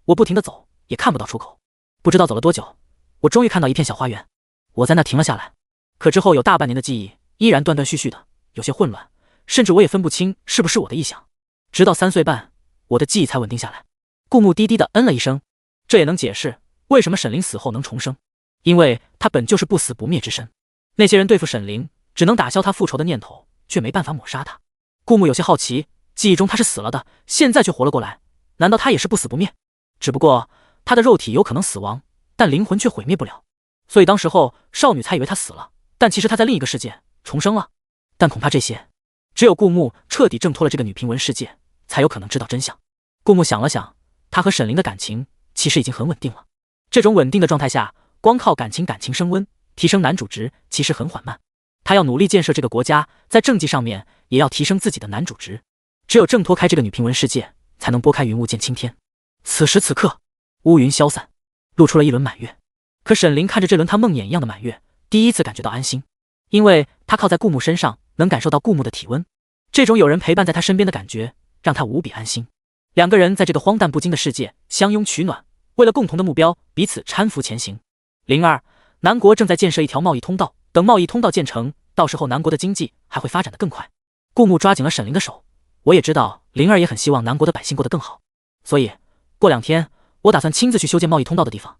我不停地走，也看不到出口。不知道走了多久，我终于看到一片小花园，我在那停了下来。可之后有大半年的记忆依然断断续续的，有些混乱，甚至我也分不清是不是我的臆想。直到3岁半，我的记忆才稳定下来。顾牧低低的嗯了一声，这也能解释为什么沈凌死后能重生，因为他本就是不死不灭之身。那些人对付沈凌，只能打消他复仇的念头，却没办法抹杀他。顾牧有些好奇，记忆中他是死了的，现在却活了过来，难道他也是不死不灭？只不过他的肉体有可能死亡，但灵魂却毁灭不了，所以当时候少女才以为他死了，但其实他在另一个世界重生了。但恐怕这些，只有顾牧彻底挣脱了这个女平文世界，才有可能知道真相。顾牧想了想，他和沈凌的感情其实已经很稳定了。这种稳定的状态下，光靠感情升温，提升男主值其实很缓慢。他要努力建设这个国家，在政绩上面也要提升自己的男主值。只有挣脱开这个女平文世界，才能拨开云雾见青天。此时此刻，乌云消散，露出了一轮满月。可沈凌看着这轮他梦魇一样的满月，第一次感觉到安心，因为他靠在顾牧身上，能感受到顾牧的体温。这种有人陪伴在他身边的感觉，让他无比安心。两个人在这个荒诞不经的世界相拥取暖，为了共同的目标，彼此搀扶前行。02，南国正在建设一条贸易通道，等贸易通道建成，到时候南国的经济还会发展得更快。顾牧抓紧了沈凌的手，我也知道02也很希望南国的百姓过得更好，所以过2天我打算亲自去修建贸易通道的地方。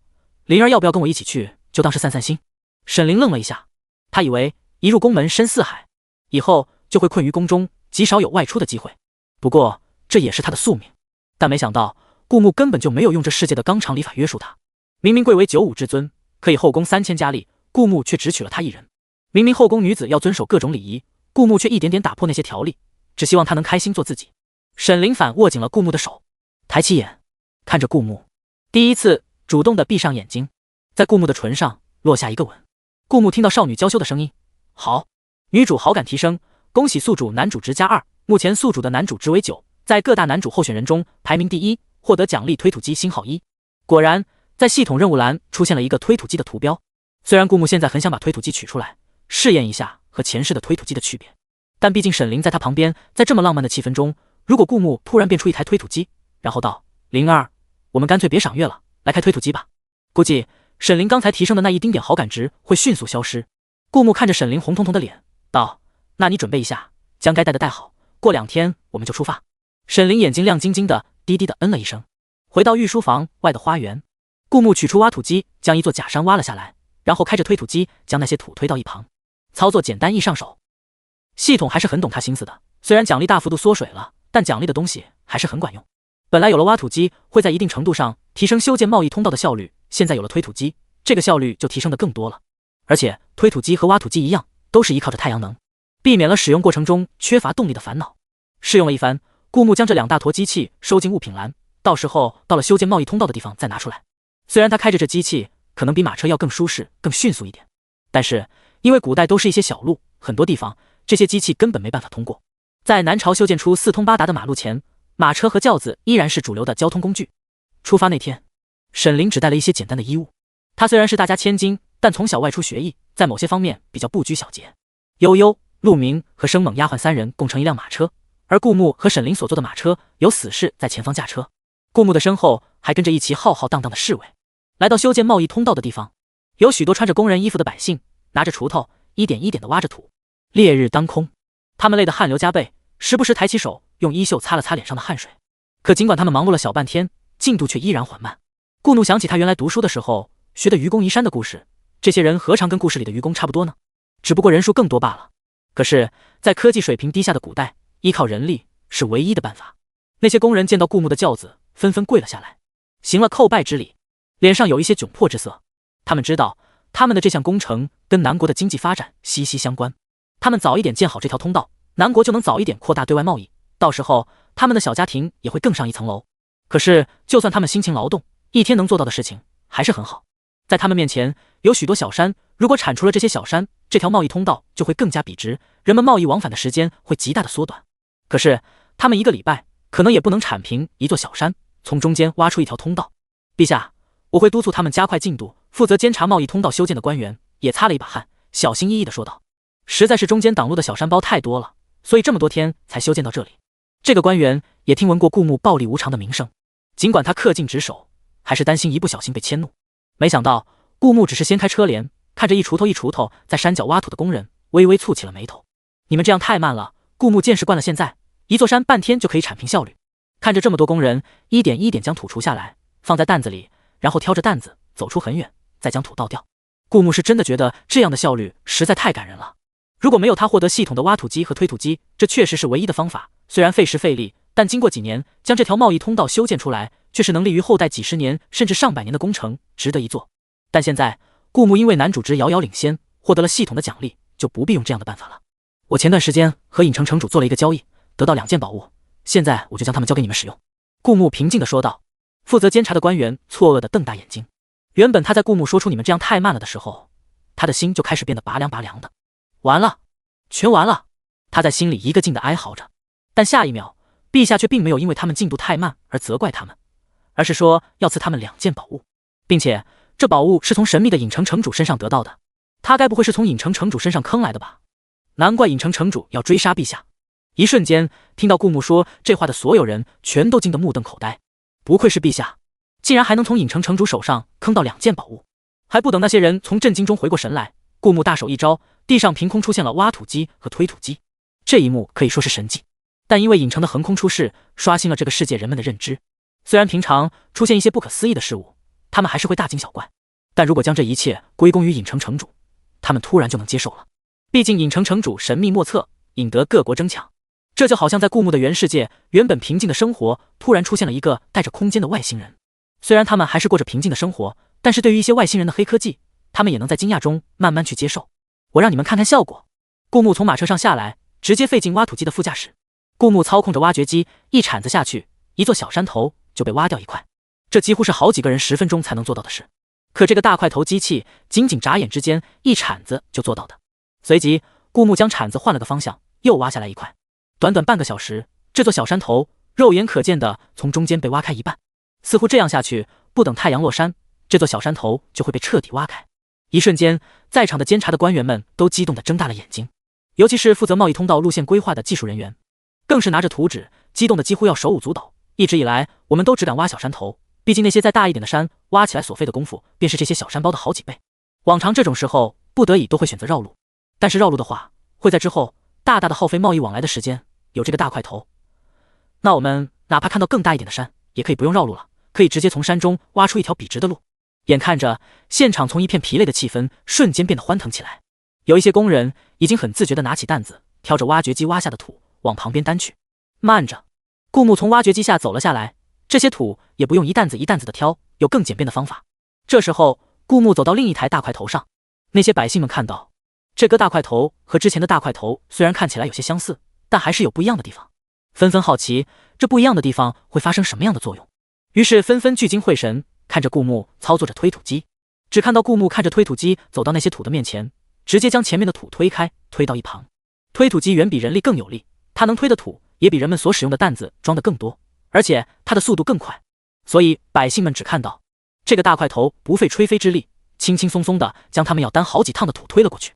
02要不要跟我一起去，就当是散散心？沈凌愣了一下，他以为一入宫门深似海，以后就会困于宫中，极少有外出的机会。不过这也是他的宿命。但没想到顾牧根本就没有用这世界的纲常礼法约束他。明明贵为95至尊，可以后宫3000佳丽，顾牧却只娶了他一人。明明后宫女子要遵守各种礼仪，顾牧却一点点打破那些条例，只希望他能开心做自己。沈凌反握紧了顾牧的手，抬起眼看着顾牧，第一次主动地闭上眼睛，在顾牧的唇上落下一个吻。顾木听到少女娇羞的声音，好，女主好感提升，恭喜宿主男主值加2，目前宿主的男主值为9，在各大男主候选人中排名第1，获得奖励推土机星号1。果然，在系统任务栏出现了一个推土机的图标。虽然顾木现在很想把推土机取出来，试验一下和前世的推土机的区别，但毕竟沈凌在他旁边，在这么浪漫的气氛中，如果顾木突然变出一台推土机，然后道：“灵儿，我们干脆别赏月了，来开推土机吧。”估计沈凌刚才提升的那一丁点好感值会迅速消失。顾木看着沈凌红彤彤的脸，道：“那你准备一下，将该带的带好，过2天我们就出发。”沈凌眼睛亮晶晶的，低低的嗯了一声。回到御书房外的花园，顾木取出挖土机，将一座假山挖了下来，然后开着推土机将那些土推到一旁，操作简单易上手。系统还是很懂他心思的，虽然奖励大幅度缩水了，但奖励的东西还是很管用。本来有了挖土机会在一定程度上提升修建贸易通道的效率，现在有了推土机，这个效率就提升得更多了。而且推土机和挖土机一样，都是依靠着太阳能，避免了使用过程中缺乏动力的烦恼。试用了一番，顾木将这2大坨机器收进物品栏，到时候到了修建贸易通道的地方再拿出来。虽然他开着这机器可能比马车要更舒适更迅速一点，但是因为古代都是一些小路，很多地方这些机器根本没办法通过。在南朝修建出4通8达的马路前，马车和轿子依然是主流的交通工具。出发那天，沈凌只带了一些简单的衣物。他虽然是大家千金，但从小外出学艺，在某些方面比较不拘小节。悠悠、陆明和生猛丫鬟3人共乘一辆马车，而顾木和沈凌所坐的马车由死士在前方驾车，顾木的身后还跟着一齐浩浩荡荡的侍卫。来到修建贸易通道的地方，有许多穿着工人衣服的百姓拿着锄头一点一点地挖着土。烈日当空，他们累得汗流浃背，时不时抬起手用衣袖擦了擦脸上的汗水。可尽管他们忙碌了小半天，进度却依然缓慢。顾怒想起他原来读书的时候学的愚公移山的故事，这些人何尝跟故事里的愚公差不多呢？只不过人数更多罢了。可是在科技水平低下的古代，依靠人力是唯一的办法。那些工人见到顾木的轿子，纷纷跪了下来，行了叩拜之礼，脸上有一些窘迫之色。他们知道他们的这项工程跟南国的经济发展息息相关，他们早一点建好这条通道，南国就能早一点扩大对外贸易，到时候他们的小家庭也会更上一层楼。可是就算他们辛勤劳动，一天能做到的事情还是很好。在他们面前有许多小山，如果铲除了这些小山，这条贸易通道就会更加笔直，人们贸易往返的时间会极大的缩短。可是他们1个礼拜可能也不能铲平一座小山，从中间挖出一条通道。陛下，我会督促他们加快进度。负责监察贸易通道修建的官员也擦了一把汗，小心翼翼地说道：“实在是中间挡路的小山包太多了，所以这么多天才修建到这里。”这个官员也听闻过顾木暴力无常的名声，尽管他恪尽职守，还是担心一不小心被迁怒。没想到顾木只是掀开车帘，看着一锄头一锄头在山脚挖土的工人，微微蹙起了眉头。你们这样太慢了，顾木见识惯了现在一座山半天就可以铲平效率。看着这么多工人一点一点将土除下来，放在担子里，然后挑着担子走出很远，再将土倒掉。顾木是真的觉得这样的效率实在太感人了。如果没有他获得系统的挖土机和推土机，这确实是唯一的方法。虽然费时费力，但经过几年将这条贸易通道修建出来，却是能利于后代几十年甚至上百年的工程，值得一做。但现在顾木因为男主职遥遥领先，获得了系统的奖励，就不必用这样的办法了。我前段时间和影城城主做了一个交易，得到2件宝物，现在我就将它们交给你们使用。顾木平静地说道。负责监察的官员错愕地瞪大眼睛。原本他在顾木说出你们这样太慢了的时候，他的心就开始变得拔凉拔凉的。完了，全完了，他在心里一个劲地哀嚎着。但下一秒，陛下却并没有因为他们进度太慢而责怪他们，而是说要赐他们2件宝物，并且这宝物是从神秘的影城城主身上得到的。他该不会是从影城城主身上坑来的吧？难怪影城城主要追杀陛下。一瞬间，听到顾木说这话的所有人全都惊得目瞪口呆。不愧是陛下，竟然还能从影城城主手上坑到2件宝物。还不等那些人从震惊中回过神来，顾木大手一招，地上凭空出现了挖土机和推土机。这一幕可以说是神迹，但因为影城的横空出世，刷新了这个世界人们的认知。虽然平常出现一些不可思议的事物，他们还是会大惊小怪，但如果将这一切归功于影城城主，他们突然就能接受了。毕竟影城城主神秘莫测，引得各国争抢。这就好像在顾木的原世界，原本平静的生活突然出现了一个带着空间的外星人。虽然他们还是过着平静的生活，但是对于一些外星人的黑科技，他们也能在惊讶中慢慢去接受。我让你们看看效果。顾木从马车上下来，直接费进挖土机的副驾驶。顾木操控着挖掘机，一铲子下去，一座小山头就被挖掉一块。这几乎是好几个人10分钟才能做到的事。可这个大块头机器仅仅眨眼之间，一铲子就做到的。随即，顾木将铲子换了个方向，又挖下来一块。短短半个小时，这座小山头肉眼可见的从中间被挖开一半。似乎这样下去，不等太阳落山，这座小山头就会被彻底挖开。一瞬间，在场的监察的官员们都激动地睁大了眼睛，尤其是负责贸易通道路线规划的技术人员，更是拿着图纸，激动得几乎要手舞足蹈。一直以来，我们都只敢挖小山头，毕竟那些再大一点的山，挖起来所费的功夫，便是这些小山包的好几倍。往常这种时候，不得已都会选择绕路，但是绕路的话，会在之后大大的耗费贸易往来的时间。有这个大块头，那我们哪怕看到更大一点的山，也可以不用绕路了，可以直接从山中挖出一条笔直的路。眼看着现场从一片疲累的气氛瞬间变得欢腾起来，有一些工人已经很自觉地拿起担子，挑着挖掘机挖下的土往旁边担去。慢着，顾木从挖掘机下走了下来，这些土也不用一担子一担子的挑，有更简便的方法。这时候，顾木走到另一台大块头上，那些百姓们看到这个大块头和之前的大块头虽然看起来有些相似，但还是有不一样的地方，纷纷好奇这不一样的地方会发生什么样的作用，于是纷纷聚精会神看着顾木操作着推土机。只看到顾木看着推土机走到那些土的面前，直接将前面的土推开，推到一旁。推土机远比人力更有力，它能推的土也比人们所使用的担子装得更多，而且它的速度更快，所以百姓们只看到这个大块头不费吹灰之力，轻轻松松地将他们要担好几趟的土推了过去。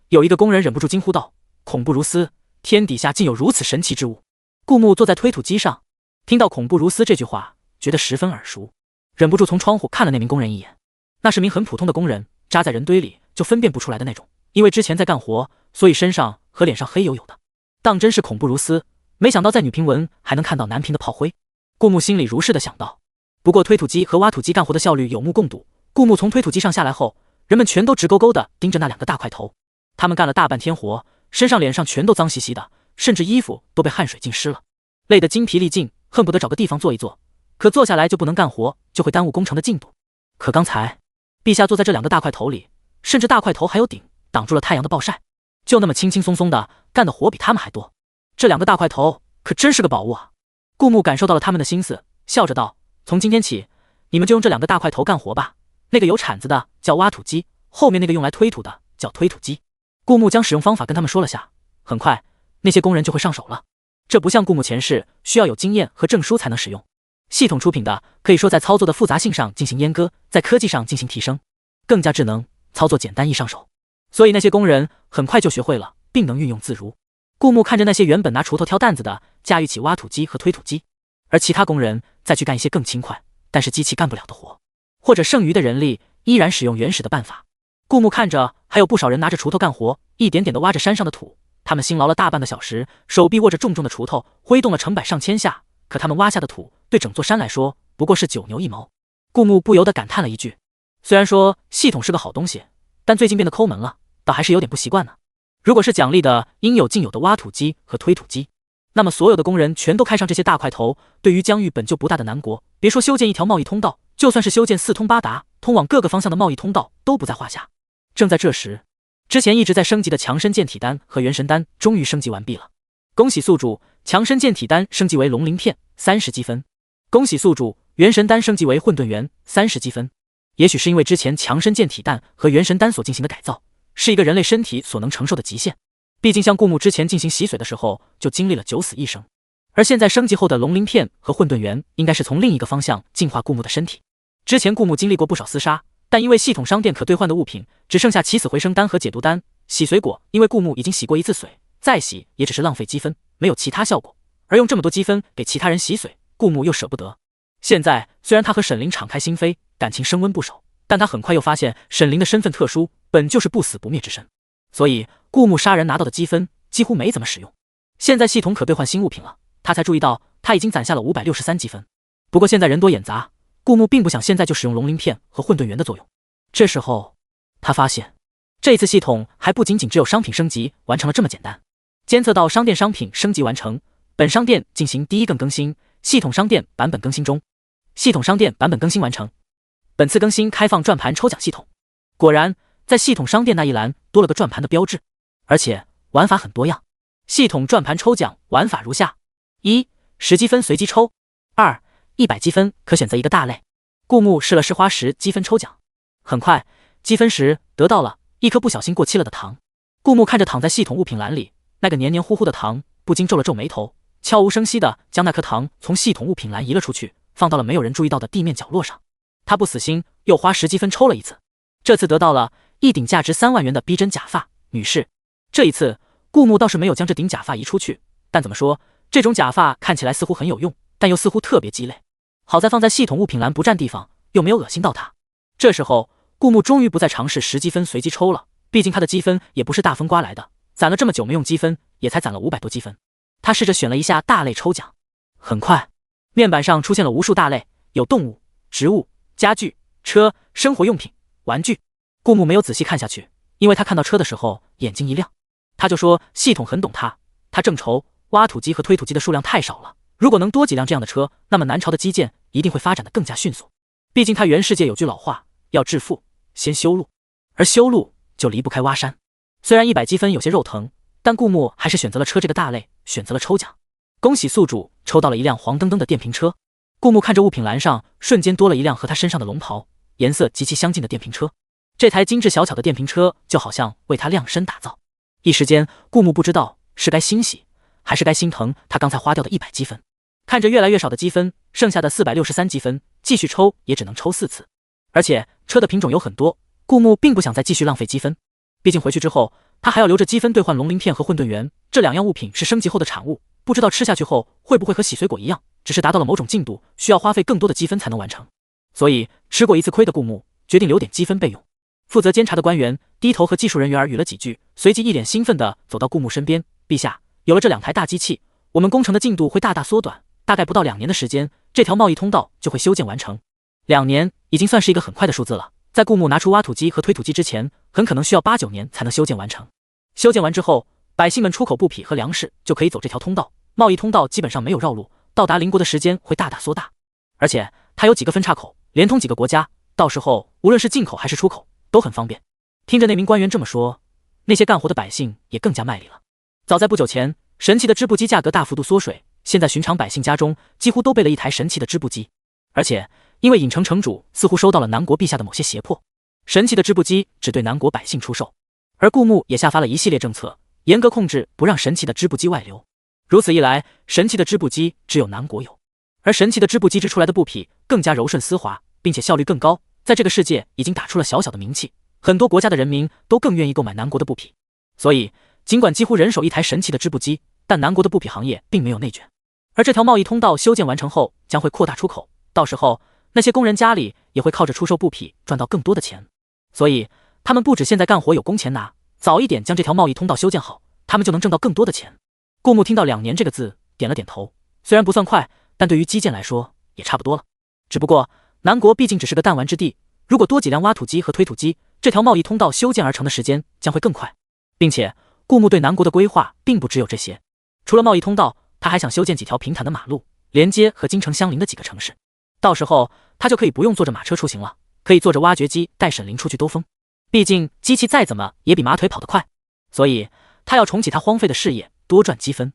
有一个工人忍不住惊呼道：“恐怖如斯！天底下竟有如此神奇之物！”顾木坐在推土机上，听到“恐怖如斯”这句话，觉得十分耳熟，忍不住从窗户看了那名工人一眼。那是名很普通的工人，扎在人堆里就分辨不出来的那种，因为之前在干活，所以身上和脸上黑黝黝的。当真是恐怖如斯，没想到在女平文还能看到男平的炮灰。顾木心里如是的想到。不过推土机和挖土机干活的效率有目共睹，顾木从推土机上下来后，人们全都直勾勾的盯着那两个大块头。他们干了大半天活，身上脸上全都脏兮兮的，甚至衣服都被汗水浸湿了，累得精疲力尽，恨不得找个地方坐一坐。可坐下来就不能干活，就会耽误工程的进度。可刚才陛下坐在这两个大块头里，甚至大块头还有顶挡住了太阳的暴晒，就那么轻轻松松的干的活比他们还多。这两个大块头可真是个宝物啊！顾木感受到了他们的心思，笑着道：“从今天起，你们就用这两个大块头干活吧。那个有铲子的叫挖土机，后面那个用来推土的叫推土机。”顾木将使用方法跟他们说了下，很快那些工人就会上手了。这不像顾木前世需要有经验和证书才能使用，系统出品的可以说在操作的复杂性上进行阉割，在科技上进行提升，更加智能，操作简单易上手，所以那些工人很快就学会了，并能运用自如。顾木看着那些原本拿锄头挑担子的驾驭起挖土机和推土机，而其他工人再去干一些更轻快但是机器干不了的活，或者剩余的人力依然使用原始的办法。顾木看着还有不少人拿着锄头干活，一点点地挖着山上的土，他们辛劳了大半个小时，手臂握着重重的锄头，挥动了成百上千下，可他们挖下的土对整座山来说不过是9牛1毛。顾木不由得感叹了一句，虽然说系统是个好东西，但最近变得抠门了，倒还是有点不习惯呢。如果是奖励的应有尽有的挖土机和推土机，那么所有的工人全都开上这些大块头，对于疆域本就不大的南国，别说修建一条贸易通道，就算是修建四通八达通往各个方向的贸易通道都不在话下。正在这时，之前一直在升级的强身健体丹和元神丹终于升级完毕了。恭喜宿主，强身健体丹升级为龙鳞片30积分，恭喜宿主，元神丹升级为混沌元30积分。也许是因为之前强身健体丹和元神丹所进行的改造，是一个人类身体所能承受的极限。毕竟像顾木之前进行洗髓的时候就经历了9死1生，而现在升级后的龙鳞片和混沌元应该是从另一个方向净化顾木的身体。之前顾木经历过不少厮杀，但因为系统商店可兑换的物品只剩下起死回生丹和解毒丹，洗髓果因为顾木已经洗过一次髓，再洗也只是浪费积分，没有其他效果，而用这么多积分给其他人洗髓，顾木又舍不得。现在虽然他和沈灵敞开心扉，感情升温不少，但他很快又发现沈灵的身份特殊，本就是不死不灭之身，所以顾木杀人拿到的积分几乎没怎么使用。现在系统可兑换新物品了，他才注意到他已经攒下了563积分。不过现在人多眼杂，顾木并不想现在就使用龙鳞片和混沌元的作用。这时候他发现这次系统还不仅仅只有商品升级完成了这么简单，监测到商店商品升级完成，本商店进行第一更更新，系统商店版本更新中，系统商店版本更新完成，本次更新开放转盘抽奖系统。果然在系统商店那一栏多了个转盘的标志，而且玩法很多样。系统转盘抽奖玩法如下：1. 10积分随机抽； 2. 100积分可选择一个大类。顾木试了试花10积分抽奖，很快，积分时得到了一颗不小心过期了的糖。顾木看着躺在系统物品栏里那个黏黏糊糊的糖，不禁皱了皱眉头，悄无声息地将那颗糖从系统物品栏移了出去，放到了没有人注意到的地面角落上。他不死心，又花10积分抽了一次，这次得到了一顶价值3万元的逼真假发女士。这一次，顾木倒是没有将这顶假发移出去，但怎么说，这种假发看起来似乎很有用，但又似乎特别鸡肋。好在放在系统物品栏不占地方，又没有恶心到他。这时候，顾木终于不再尝试10积分随机抽了，毕竟他的积分也不是大风刮来的，攒了这么久没用积分，也才攒了500多积分。他试着选了一下大类抽奖，很快，面板上出现了无数大类，有动物、植物、家具、车、生活用品、玩具。顾木没有仔细看下去，因为他看到车的时候眼睛一亮。他就说系统很懂他，他正愁挖土机和推土机的数量太少了，如果能多几辆这样的车，那么南朝的基建一定会发展得更加迅速。毕竟他原世界有句老话，要致富先修路，而修路就离不开挖山。虽然100积分有些肉疼，但顾木还是选择了车这个大类，选择了抽奖。恭喜宿主抽到了一辆黄澄澄的电瓶车。顾木看着物品栏上瞬间多了一辆和他身上的龙袍颜色极其相近的电瓶车，这台精致小巧的电瓶车就好像为他量身打造。一时间，顾木不知道是该欣喜还是该心疼他刚才花掉的100积分。看着越来越少的积分，剩下的463积分，继续抽也只能抽4次。而且车的品种有很多，顾木并不想再继续浪费积分，毕竟回去之后他还要留着积分兑换龙鳞片和混沌圆，这2样物品是升级后的产物，不知道吃下去后会不会和洗水果一样，只是达到了某种进度，需要花费更多的积分才能完成。所以吃过一次亏的顾木决定留点积分备用。负责监察的官员低头和技术人员耳语了几句，随即一脸兴奋地走到顾木身边，陛下，有了这2台大机器，我们工程的进度会大大缩短，大概不到2年的时间，这条贸易通道就会修建完成。2年已经算是一个很快的数字了，在顾木拿出挖土机和推土机之前，很可能需要8、9年才能修建完成。修建完之后，百姓们出口布匹和粮食就可以走这条通道，贸易通道基本上没有绕路，到达邻国的时间会大大缩大。而且它有几个分岔口，连通几个国家，到时候无论是进口还是出口都很方便。听着那名官员这么说，那些干活的百姓也更加卖力了。早在不久前，神奇的织布机价格大幅度缩水，现在寻常百姓家中几乎都备了一台神奇的织布机。而且因为尹城城主似乎收到了南国陛下的某些胁迫，神奇的织布机只对南国百姓出售，而顾木也下发了一系列政策，严格控制不让神奇的织布机外流。如此一来，神奇的织布机只有南国有，而神奇的织布机织出来的布匹更加柔顺丝滑，并且效率更高，在这个世界已经打出了小小的名气，很多国家的人民都更愿意购买南国的布匹。所以尽管几乎人手一台神奇的织布机，但南国的布匹行业并没有内卷。而这条贸易通道修建完成后将会扩大出口，到时候那些工人家里也会靠着出售布匹赚到更多的钱。所以他们不止现在干活有工钱拿，早一点将这条贸易通道修建好，他们就能挣到更多的钱。顾木听到2年这个字点了点头，虽然不算快，但对于基建来说也差不多了。只不过南国毕竟只是个弹丸之地，如果多几辆挖土机和推土机，这条贸易通道修建而成的时间将会更快。并且顾木对南国的规划并不只有这些，除了贸易通道，他还想修建几条平坦的马路，连接和京城相邻的几个城市。到时候他就可以不用坐着马车出行了，可以坐着挖掘机带沈凌出去兜风。毕竟机器再怎么也比马腿跑得快，所以他要重启他荒废的事业，多赚积分。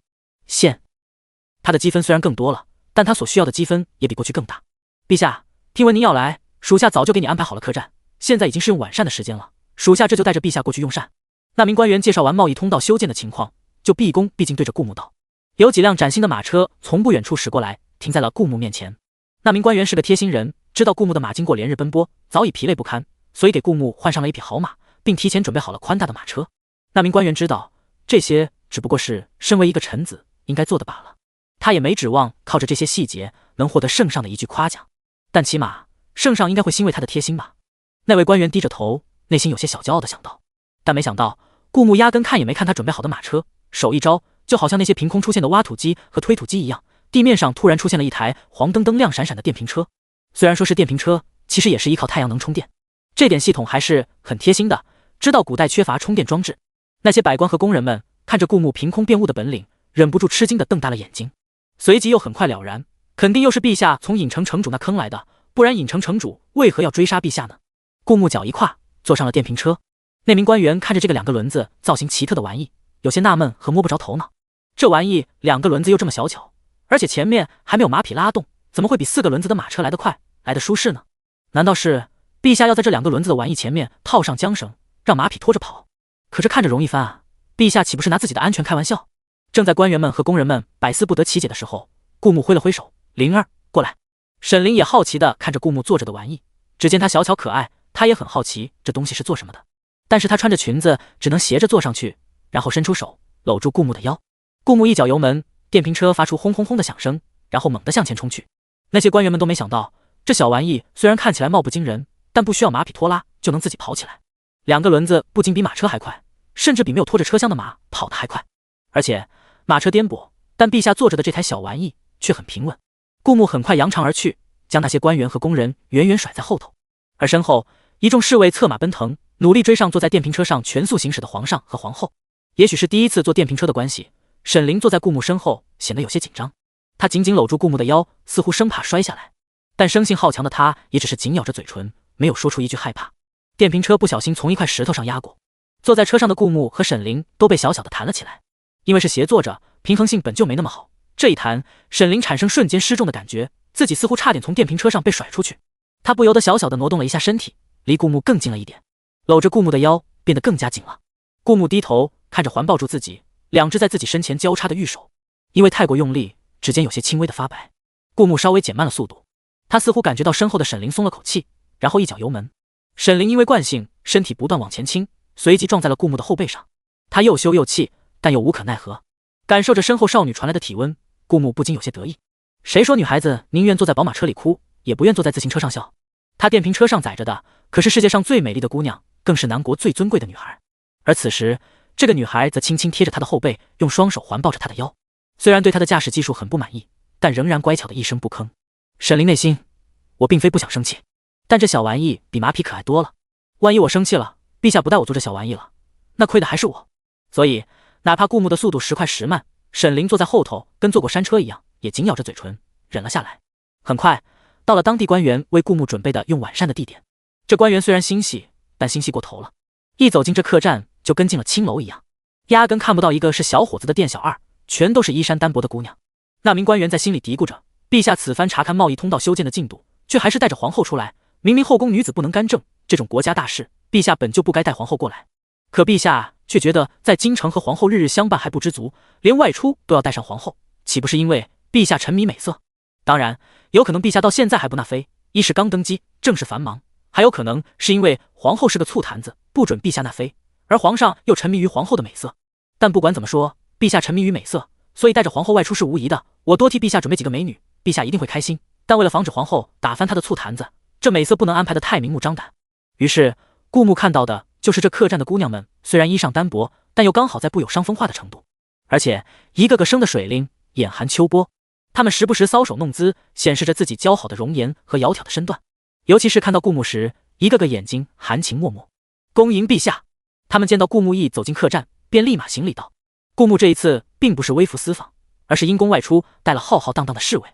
他的积分虽然更多了，但他所需要的积分也比过去更大。陛下，听闻您要来，属下早就给你安排好了客栈，现在已经是用晚膳的时间了，属下这就带着陛下过去用膳。那名官员介绍完贸易通道修建的情况，就毕恭毕敬对着顾木道。有几辆崭新的马车从不远处驶过来，停在了顾木面前。那名官员是个贴心人，知道顾木的马经过连日奔波，早已疲累不堪，所以给顾木换上了一匹好马，并提前准备好了宽大的马车。那名官员知道，这些只不过是身为一个臣子应该做的罢了，他也没指望靠着这些细节能获得圣上的一句夸奖，但起码圣上应该会欣慰他的贴心吧。那位官员低着头，内心有些小骄傲的想到，但没想到顾木压根看也没看他准备好的马车，手一招，就好像那些凭空出现的挖土机和推土机一样，地面上突然出现了一台黄澄澄亮闪闪的电瓶车。虽然说是电瓶车，其实也是依靠太阳能充电，这点系统还是很贴心的，知道古代缺乏充电装置。那些百官和工人们看着顾木凭空变物的本领，忍不住吃惊地瞪大了眼睛，随即又很快了然，肯定又是陛下从尹城城主那坑来的，不然尹城城主为何要追杀陛下呢？顾木脚一跨，坐上了电瓶车。那名官员看着这个2个轮子造型奇特的玩意，有些纳闷和摸不着头脑。这玩意2个轮子又这么小巧，而且前面还没有马匹拉动，怎么会比4个轮子的马车来得快，来得舒适呢？难道是陛下要在这2个轮子的玩意前面套上缰绳，让马匹拖着跑，可是看着容易翻啊！陛下岂不是拿自己的安全开玩笑？正在官员们和工人们百思不得其解的时候，顾木挥了挥手：“灵儿，过来。”沈灵也好奇地看着顾木坐着的玩意，只见他小巧可爱，他也很好奇这东西是做什么的。但是他穿着裙子，只能斜着坐上去，然后伸出手搂住顾木的腰。顾木一脚油门，电瓶车发出轰轰轰的响声，然后猛地向前冲去。那些官员们都没想到，这小玩意虽然看起来貌不惊人，但不需要马匹拖拉就能自己跑起来。2个轮子不仅比马车还快，甚至比没有拖着车厢的马跑得还快。而且马车颠簸，但陛下坐着的这台小玩意却很平稳。顾木很快扬长而去，将那些官员和工人远远甩在后头。而身后一众侍卫策马奔腾，努力追上坐在电瓶车上全速行驶的皇上和皇后。也许是第一次坐电瓶车的关系，沈灵坐在顾木身后显得有些紧张，他紧紧搂住顾木的腰，似乎生怕摔下来。但生性好强的他也只是紧咬着嘴唇，没有说出一句害怕。电瓶车不小心从一块石头上压过，坐在车上的顾木和沈灵都被小小的弹了起来。因为是斜坐着，平衡性本就没那么好，这一弹，沈灵产生瞬间失重的感觉，自己似乎差点从电瓶车上被甩出去。他不由得小小的挪动了一下身体，离顾木更近了一点，搂着顾木的腰变得更加紧了。顾木低头看着环抱住自己2只在自己身前交叉的玉手，因为太过用力，指尖有些轻微的发白。顾木稍微减慢了速度，他似乎感觉到身后的沈灵松了口气，然后一脚油门。沈灵因为惯性，身体不断往前倾，随即撞在了顾木的后背上。他又羞又气，但又无可奈何。感受着身后少女传来的体温，顾木不禁有些得意。谁说女孩子宁愿坐在宝马车里哭，也不愿坐在自行车上笑？他电瓶车上载着的可是世界上最美丽的姑娘，更是南国最尊贵的女孩。而此时，这个女孩则轻轻贴着他的后背，用双手环抱着他的腰。虽然对他的驾驶技术很不满意，但仍然乖巧的一声不吭。沈灵内心，我并非不想生气，但这小玩意比马匹可爱多了。万一我生气了，陛下不带我坐这小玩意了，那亏的还是我。所以哪怕顾木的速度时快时慢，沈灵坐在后头跟坐过山车一样，也紧咬着嘴唇忍了下来。很快到了当地官员为顾木准备的用晚膳的地点。这官员虽然心细，但心细过头了，一走进这客栈就跟进了青楼一样，压根看不到一个是小伙子的店小二，全都是衣衫单薄的姑娘。那名官员在心里嘀咕着，陛下此番查看贸易通道修建的进度，却还是带着皇后出来，明明后宫女子不能干政，这种国家大事，陛下本就不该带皇后过来。可陛下却觉得在京城和皇后日日相伴还不知足，连外出都要带上皇后，岂不是因为陛下沉迷美色？当然，有可能陛下到现在还不纳妃，一是刚登基，正是繁忙，还有可能是因为皇后是个醋坛子，不准陛下纳妃，而皇上又沉迷于皇后的美色。但不管怎么说，陛下沉迷于美色，所以带着皇后外出是无疑的。我多替陛下准备几个美女，陛下一定会开心。但为了防止皇后打翻他的醋坛子，这美色不能安排得太明目张胆。于是顾木看到的就是这客栈的姑娘们，虽然衣裳单薄，但又刚好在不有伤风化的程度，而且一个个生的水灵，眼含秋波。她们时不时搔首弄姿，显示着自己姣好的容颜和窈窕的身段。尤其是看到顾木时，一个个眼睛含情脉脉。恭迎陛下！他们见到顾木一走进客栈，便立马行礼道。顾木这一次并不是微服私访，而是因公外出，带了浩浩荡荡的侍卫，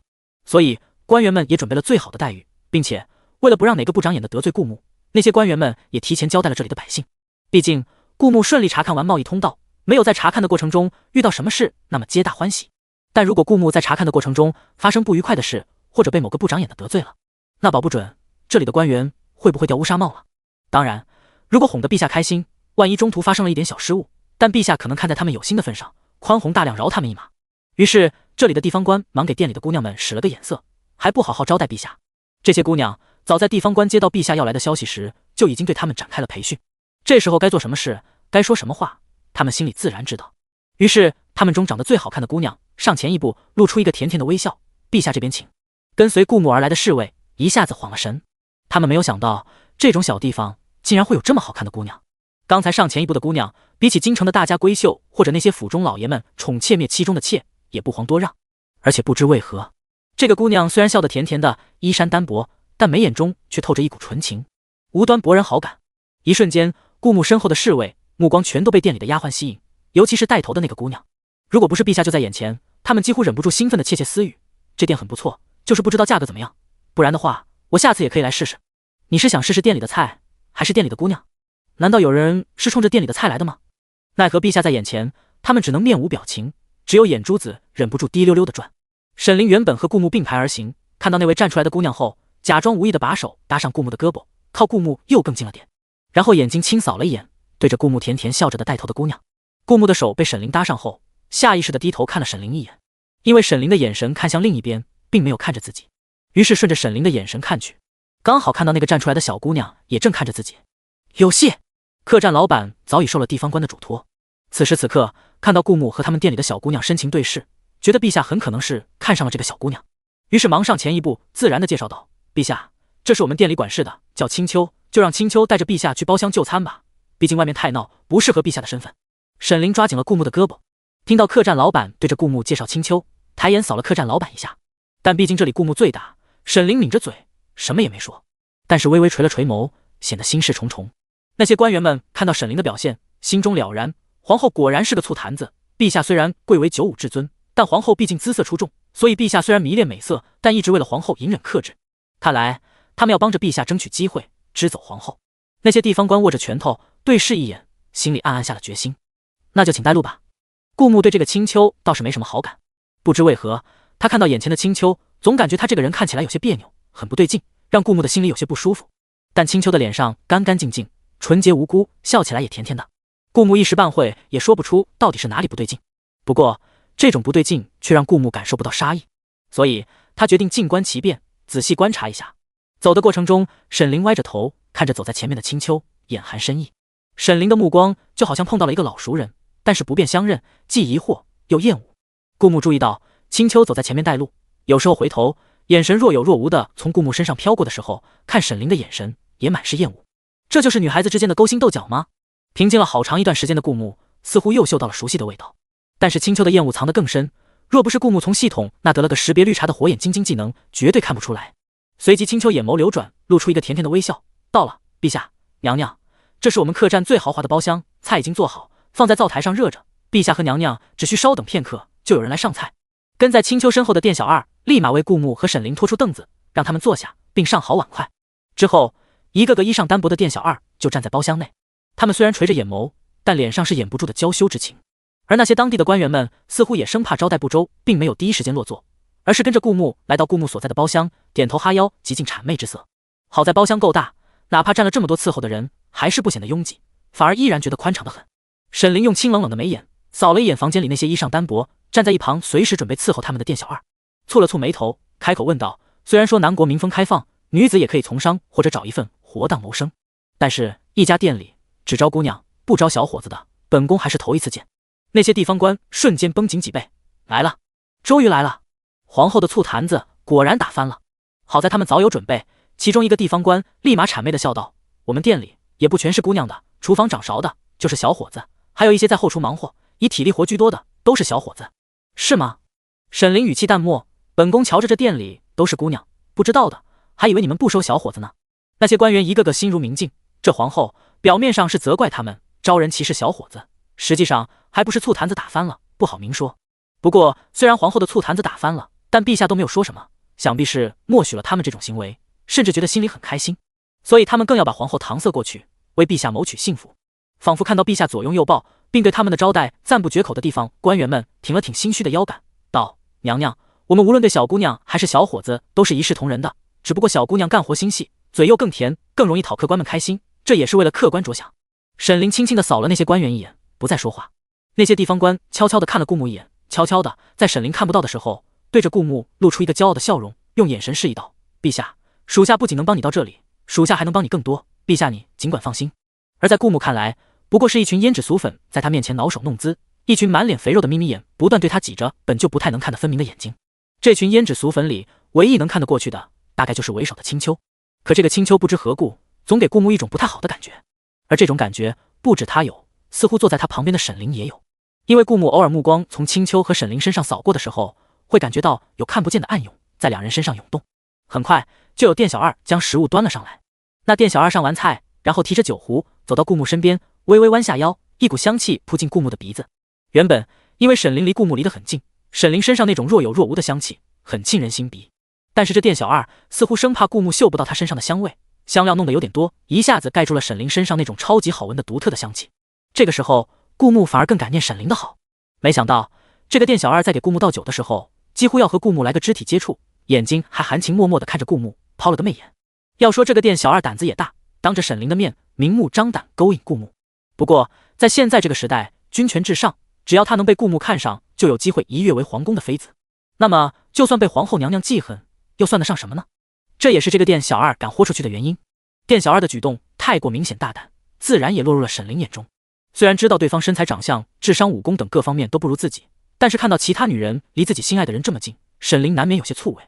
所以官员们也准备了最好的待遇，并且为了不让哪个不长眼的得罪顾木，那些官员们也提前交代了这里的百姓。毕竟顾木顺利查看完贸易通道，没有在查看的过程中遇到什么事，那么皆大欢喜。但如果顾木在查看的过程中发生不愉快的事，或者被某个不长眼的得罪了，那保不准这里的官员会不会掉乌纱帽了。当然，如果哄得陛下开心，万一中途发生了一点小失误，但陛下可能看在他们有心的份上，宽宏大量饶他们一马。于是这里的地方官忙给店里的姑娘们使了个眼色，还不好好招待陛下。这些姑娘早在地方官接到陛下要来的消息时，就已经对他们展开了培训。这时候该做什么事，该说什么话，他们心里自然知道。于是他们中长得最好看的姑娘上前一步，露出一个甜甜的微笑：“陛下这边请。”跟随顾木而来的侍卫一下子晃了神，他们没有想到这种小地方竟然会有这么好看的姑娘。刚才上前一步的姑娘，比起京城的大家闺秀或者那些府中老爷们宠妾灭妻中的妾，也不遑多让。而且不知为何，这个姑娘虽然笑得甜甜的，衣衫单薄，但眉眼中却透着一股纯情，无端博人好感。一瞬间，顾木身后的侍卫目光全都被店里的丫鬟吸引，尤其是带头的那个姑娘。如果不是陛下就在眼前，他们几乎忍不住兴奋的窃窃私语：这店很不错，就是不知道价格怎么样，不然的话我下次也可以来试试。你是想试试店里的菜，还是店里的姑娘？难道有人是冲着店里的菜来的吗？奈何陛下在眼前，他们只能面无表情，只有眼珠子忍不住滴溜溜的转。沈灵原本和顾木并排而行，看到那位站出来的姑娘后，假装无意的把手搭上顾木的胳膊，靠顾木又更近了点，然后眼睛轻扫了一眼，对着顾木甜甜笑着的带头的姑娘。顾木的手被沈凌搭上后，下意识的低头看了沈凌一眼，因为沈凌的眼神看向另一边，并没有看着自己，于是顺着沈凌的眼神看去，刚好看到那个站出来的小姑娘也正看着自己。有戏！客栈老板早已受了地方官的嘱托，此时此刻看到顾木和他们店里的小姑娘深情对视，觉得陛下很可能是看上了这个小姑娘，于是忙上前一步，自然的介绍道：陛下，这是我们店里管事的，叫青秋，就让青秋带着陛下去包厢就餐吧，毕竟外面太闹，不适合陛下的身份。沈凌抓紧了顾木的胳膊，听到客栈老板对着顾木介绍青秋，抬眼扫了客栈老板一下，但毕竟这里顾木最大，沈凌抿着嘴什么也没说，但是微微垂了垂眸，显得心事重重。那些官员们看到沈凌的表现，心中了然，皇后果然是个醋坛子。陛下虽然贵为九五至尊，但皇后毕竟姿色出众，所以陛下虽然迷恋美色，但一直为了皇后隐忍克制。看来他们要帮着陛下争取机会，支走皇后。那些地方官握着拳头对视一眼，心里暗暗下了决心。那就请带路吧。顾木对这个青秋倒是没什么好感，不知为何，他看到眼前的青秋，总感觉他这个人看起来有些别扭，很不对劲，让顾木的心里有些不舒服。但青秋的脸上干干净净，纯洁无辜，笑起来也甜甜的。顾木一时半会也说不出到底是哪里不对劲，不过这种不对劲却让顾木感受不到杀意，所以他决定静观其变，仔细观察一下。走的过程中，沈凌歪着头看着走在前面的青秋，眼含深意。沈凌的目光就好像碰到了一个老熟人，但是不便相认，既疑惑又厌恶。顾木注意到青秋走在前面带路，有时候回头，眼神若有若无的从顾木身上飘过的时候，看沈凌的眼神也满是厌恶。这就是女孩子之间的勾心斗角吗？平静了好长一段时间的顾木似乎又嗅到了熟悉的味道，但是青秋的厌恶藏得更深，若不是顾木从系统那得了个识别绿茶的火眼金睛技能，绝对看不出来。随即青秋眼眸流转，露出一个甜甜的微笑。到了，陛下，娘娘，这是我们客栈最豪华的包厢，菜已经做好，放在灶台上热着，陛下和娘娘只需稍等片刻，就有人来上菜。跟在青秋身后的店小二立马为顾木和沈凌拖出凳子，让他们坐下，并上好碗筷。之后一个个衣裳单薄的店小二就站在包厢内，他们虽然垂着眼眸，但脸上是掩不住的娇羞之情。而那些当地的官员们似乎也生怕招待不周，并没有第一时间落座，而是跟着顾木来到顾木所在的包厢，点头哈腰，极尽谄媚之色。好在包厢够大，哪怕站了这么多伺候的人，还是不显得拥挤，反而依然觉得宽敞得很。沈凌用清冷冷的眉眼扫了一眼房间里那些衣裳单薄，站在一旁随时准备伺候他们的店小二，蹙了蹙眉头，开口问道：虽然说南国民风开放，女子也可以从商或者找一份活当谋生，但是一家店里只招姑娘不招小伙子的，本宫还是头一次见。那些地方官瞬间绷紧几倍，来了，终于来了，皇后的醋坛子果然打翻了。好在他们早有准备，其中一个地方官立马谄媚的笑道：我们店里也不全是姑娘的，厨房掌勺的就是小伙子，还有一些在后厨忙活以体力活居多的都是小伙子。是吗？沈凌语气淡漠，本宫瞧着这店里都是姑娘，不知道的还以为你们不收小伙子呢。那些官员一个个心如明镜，这皇后表面上是责怪他们招人歧视小伙子，实际上还不是醋坛子打翻了，不好明说。不过虽然皇后的醋坛子打翻了，但陛下都没有说什么，想必是默许了他们这种行为，甚至觉得心里很开心，所以他们更要把皇后搪塞过去，为陛下谋取幸福。仿佛看到陛下左拥右抱，并对他们的招待赞不绝口的地方，官员们挺了挺心虚的腰杆，道：娘娘，我们无论对小姑娘还是小伙子都是一视同仁的，只不过小姑娘干活心细，嘴又更甜，更容易讨客官们开心，这也是为了客官着想。沈凌轻轻地扫了那些官员一眼，不再说话。那些地方官悄悄地看了顾木一眼，悄悄地在沈凌看不到的时候，对着顾木露出一个骄傲的笑容，用眼神示意道：陛下，属下不仅能帮你到这里，属下还能帮你更多，陛下你尽管放心。而在顾木看来，不过是一群胭脂俗粉在他面前挠手弄姿，一群满脸肥肉的眯眯眼不断对他挤着本就不太能看得分明的眼睛。这群胭脂俗粉里唯一能看得过去的，大概就是为首的青秋。可这个青秋不知何故，总给顾木一种不太好的感觉，而这种感觉不止他有，似乎坐在他旁边的沈凌也有。因为顾木偶尔目光从青秋和沈凌身上扫过的时候，会感觉到有看不见的暗涌在两人身上涌动。很快就有店小二将食物端了上来，那店小二上完菜，然后提着酒壶走到顾木身边，微微弯下腰，一股香气扑进顾木的鼻子。原本因为沈凌离顾木离得很近，沈凌身上那种若有若无的香气很沁人心鼻，但是这店小二似乎生怕顾木嗅不到他身上的香味，香料弄得有点多，一下子盖住了沈凌身上那种超级好闻的独特的香气。这个时候顾木反而更感念沈凌的好。没想到这个店小二在给顾木倒酒的时候，几乎要和顾木来个肢体接触，眼睛还含情脉脉地看着顾木，抛了个媚眼。要说这个店小二胆子也大，当着沈凌的面明目张胆勾引顾木。不过在现在这个时代，君权至上，只要他能被顾木看上，就有机会一跃为皇宫的妃子。那么就算被皇后娘娘记恨，又算得上什么呢？这也是这个店小二敢豁出去的原因。店小二的举动太过明显大胆，自然也落入了沈凌眼中。虽然知道对方身材长相、智商、武功等各方面都不如自己，但是看到其他女人离自己心爱的人这么近，沈凌难免有些醋味。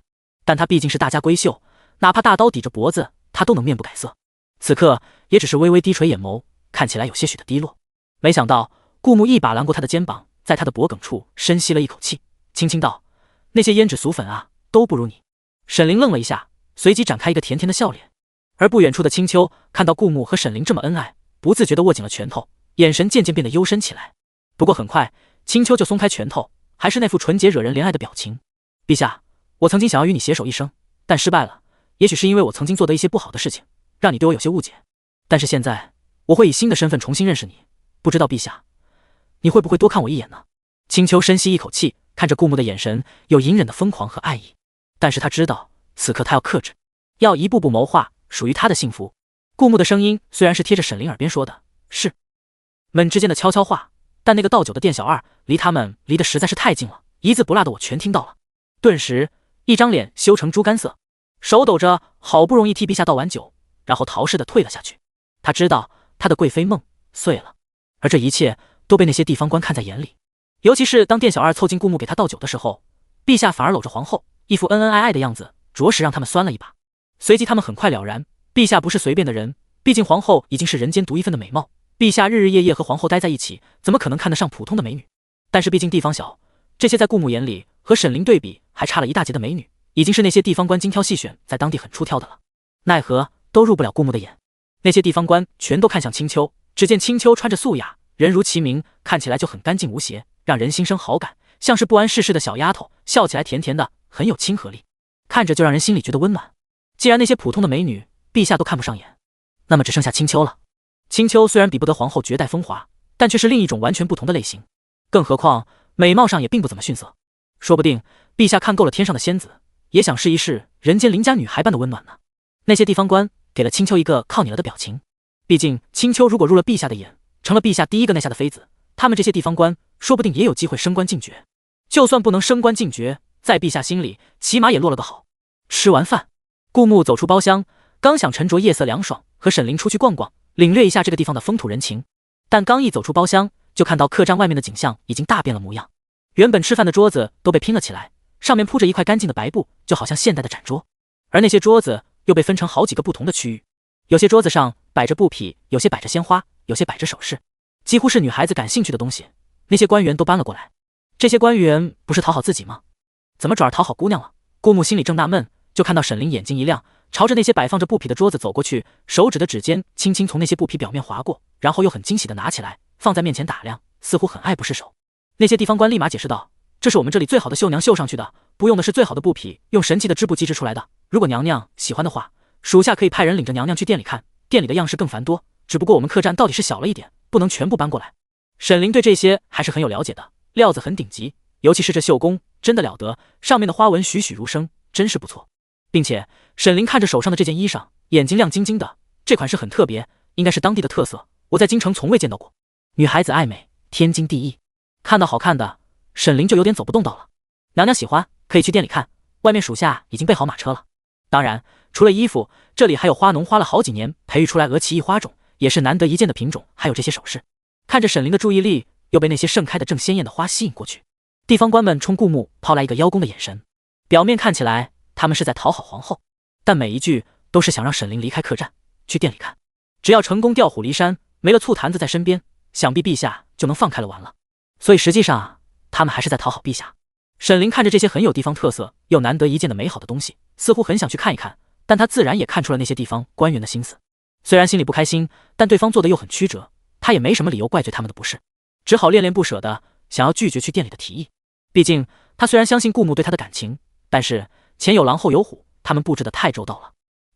但她毕竟是大家闺秀，哪怕大刀抵着脖子，她都能面不改色。此刻也只是微微低垂眼眸，看起来有些许的低落。没想到顾木一把拦过他的肩膀，在他的脖颈处深吸了一口气，轻轻道：“那些胭脂俗粉啊，都不如你。”沈凌愣了一下，随即展开一个甜甜的笑脸。而不远处的青丘看到顾木和沈凌这么恩爱，不自觉地握紧了拳头，眼神渐渐变得幽深起来。不过很快，青丘就松开拳头，还是那副纯洁惹人怜爱的表情。陛下，我曾经想要与你携手一生，但失败了。也许是因为我曾经做的一些不好的事情，让你对我有些误解。但是现在，我会以新的身份重新认识你。不知道陛下，你会不会多看我一眼呢？青丘深吸一口气，看着顾木的眼神有隐忍的疯狂和爱意。但是他知道，此刻他要克制，要一步步谋划属于他的幸福。顾木的声音虽然是贴着沈凌耳边说的，是们之间的悄悄话，但那个倒酒的店小二离他们离得实在是太近了，一字不落的我全听到了。顿时一张脸羞成猪肝色，手抖着好不容易替陛下倒完酒，然后逃似的退了下去。他知道他的贵妃梦碎了，而这一切都被那些地方官看在眼里。尤其是当店小二凑近顾木给他倒酒的时候，陛下反而搂着皇后，一副恩恩爱爱的样子，着实让他们酸了一把。随即他们很快了然，陛下不是随便的人，毕竟皇后已经是人间独一份的美貌，陛下日日夜夜和皇后待在一起，怎么可能看得上普通的美女？但是毕竟地方小，这些在顾木眼里和沈凌对比还差了一大截的美女，已经是那些地方官精挑细选，在当地很出挑的了。奈何都入不了顾木的眼。那些地方官全都看向青丘，只见青丘穿着素雅，人如其名，看起来就很干净无邪，让人心生好感，像是不谙世事的小丫头，笑起来甜甜的，很有亲和力，看着就让人心里觉得温暖。既然那些普通的美女陛下都看不上眼，那么只剩下青丘了。青丘虽然比不得皇后绝代风华，但却是另一种完全不同的类型，更何况美貌上也并不怎么逊色。说不定陛下看够了天上的仙子，也想试一试人间邻家女孩般的温暖呢。那些地方官给了青丘一个靠你了的表情，毕竟青丘如果入了陛下的眼，成了陛下第一个奈下的妃子，他们这些地方官说不定也有机会升官进爵。就算不能升官进爵，在陛下心里起码也落了个好。吃完饭，顾木走出包厢，刚想沉着夜色凉爽，和沈凌出去逛逛，领略一下这个地方的风土人情，但刚一走出包厢，就看到客栈外面的景象已经大变了模样。原本吃饭的桌子都被拼了起来，上面铺着一块干净的白布，就好像现代的展桌。而那些桌子又被分成好几个不同的区域，有些桌子上摆着布匹，有些摆着鲜花，有些摆着首饰，几乎是女孩子感兴趣的东西。那些官员都搬了过来。这些官员不是讨好自己吗？怎么转而讨好姑娘了？顾木心里正纳闷，就看到沈凌眼睛一亮，朝着那些摆放着布匹的桌子走过去，手指的指尖轻轻从那些布匹表面划过，然后又很惊喜地拿起来放在面前打量，似乎很爱不释手。那些地方官立马解释道：“这是我们这里最好的绣娘绣上去的，不用的是最好的布匹，用神奇的织布机织出来的。如果娘娘喜欢的话，属下可以派人领着娘娘去店里看，店里的样式更繁多，只不过我们客栈到底是小了一点，不能全部搬过来。”沈凌对这些还是很有了解的，料子很顶级，尤其是这绣工真的了得，上面的花纹栩栩如生，真是不错。并且沈凌看着手上的这件衣裳，眼睛亮晶晶的，这款式很特别，应该是当地的特色，我在京城从未见到过。女孩子爱美，天经地义。看到好看的，沈凌就有点走不动道了。娘娘喜欢，可以去店里看，外面属下已经备好马车了。当然，除了衣服，这里还有花农花了好几年培育出来鹅奇异花种，也是难得一见的品种，还有这些首饰。看着沈凌的注意力又被那些盛开的正鲜艳的花吸引过去，地方官们冲顾木抛来一个邀功的眼神，表面看起来他们是在讨好皇后，但每一句都是想让沈凌离开客栈，去店里看。只要成功调虎离山，没了醋坛子在身边，想必陛下就能放开了玩了。所以实际上他们还是在讨好陛下。沈凌看着这些很有地方特色又难得一见的美好的东西，似乎很想去看一看，但他自然也看出了那些地方官员的心思。虽然心里不开心，但对方做的又很曲折，他也没什么理由怪罪他们的不是，只好恋恋不舍的想要拒绝去店里的提议。毕竟他虽然相信顾木对他的感情，但是前有狼后有虎，他们布置的太周到了，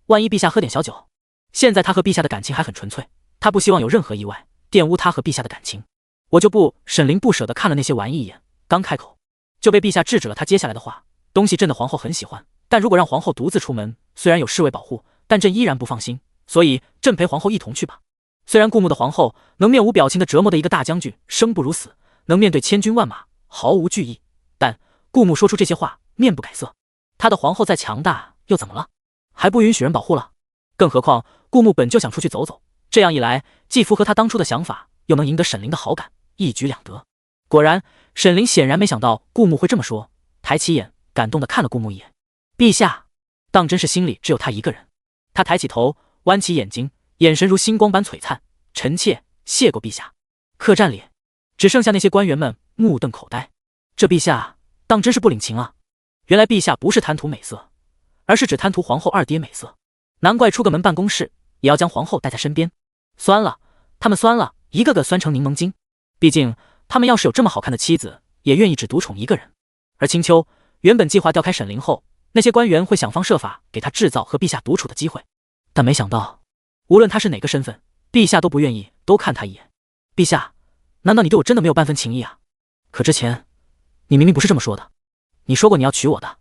万一陛下喝点小酒。现在他和陛下的感情还很纯粹，他不希望有任何意外玷污他和陛下的感情。我就不……沈凌不舍得看了那些玩意一眼，刚开口就被陛下制止了他接下来的话。东西朕的皇后很喜欢，但如果让皇后独自出门，虽然有侍卫保护，但朕依然不放心。所以朕陪皇后一同去吧。虽然顾墓的皇后能面无表情的折磨的一个大将军生不如死，能面对千军万马毫无惧意，但顾墓说出这些话面不改色。他的皇后再强大又怎么了？还不允许人保护了？更何况顾墓本就想出去走走，这样一来既符合他当初的想法，又能赢得沈凌的好感，一举两得。果然，沈凌显然没想到顾墓会这么说，抬起眼感动地看了顾墓一眼。陛下，当真是心里只有他一个人。他抬起头，弯起眼睛，眼神如星光般璀璨。臣妾谢过陛下。客栈里只剩下那些官员们目瞪口呆，这陛下当真是不领情啊！原来陛下不是贪图美色，而是只贪图皇后二爹美色，难怪出个门办公室也要将皇后带在身边。酸了，他们酸了，一个个酸成柠檬精。毕竟他们要是有这么好看的妻子，也愿意只独宠一个人。而青丘原本计划调开沈凌后，那些官员会想方设法给他制造和陛下独处的机会，但没想到，无论他是哪个身份，陛下都不愿意多看他一眼。陛下，难道你对我真的没有半分情意啊？可之前你明明不是这么说的，你说过你要娶我的，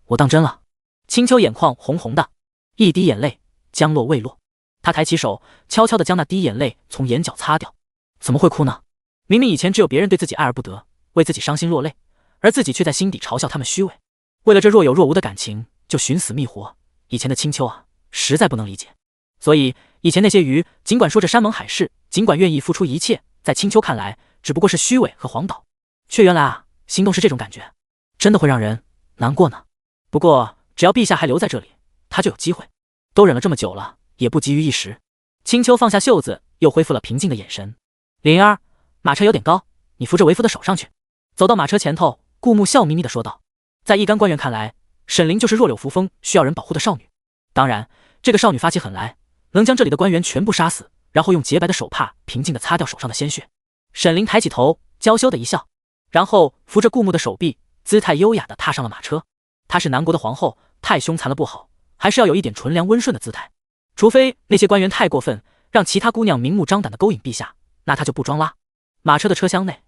我当真了。青丘眼眶红红的，一滴眼泪将落未落，他抬起手，悄悄地将那滴眼泪从眼角擦掉。怎么会哭呢？明明以前只有别人对自己爱而不得，为自己伤心落泪，而自己却在心底嘲笑他们虚伪。为了这若有若无的感情就寻死觅活，以前的青丘啊，实在不能理解。所以以前那些鱼尽管说着山盟海誓，尽管愿意付出一切，在青丘看来只不过是虚伪和谎导，却原来啊，心动是这种感觉，真的会让人难过呢。不过只要陛下还留在这里，他就有机会。都忍了这么久了，也不急于一时。青丘放下袖子，又恢复了平静的眼神。灵儿，马车有点高，你扶着为夫的手上去。走到马车前头，顾墓笑眯眯地说道。在一干官员看来，沈凌就是弱柳扶风需要人保护的少女。当然，这个少女发起狠来，能将这里的官员全部杀死，然后用洁白的手帕平静地擦掉手上的鲜血。沈凌抬起头，娇羞地一笑，然后扶着顾墓的手臂，姿态优雅地踏上了马车。她是南国的皇后，太凶残了不好，还是要有一点纯良温顺的姿态。除非那些官员太过分，让其他姑娘明目张胆地勾引陛下，那她就不装啦。马车的车厢内，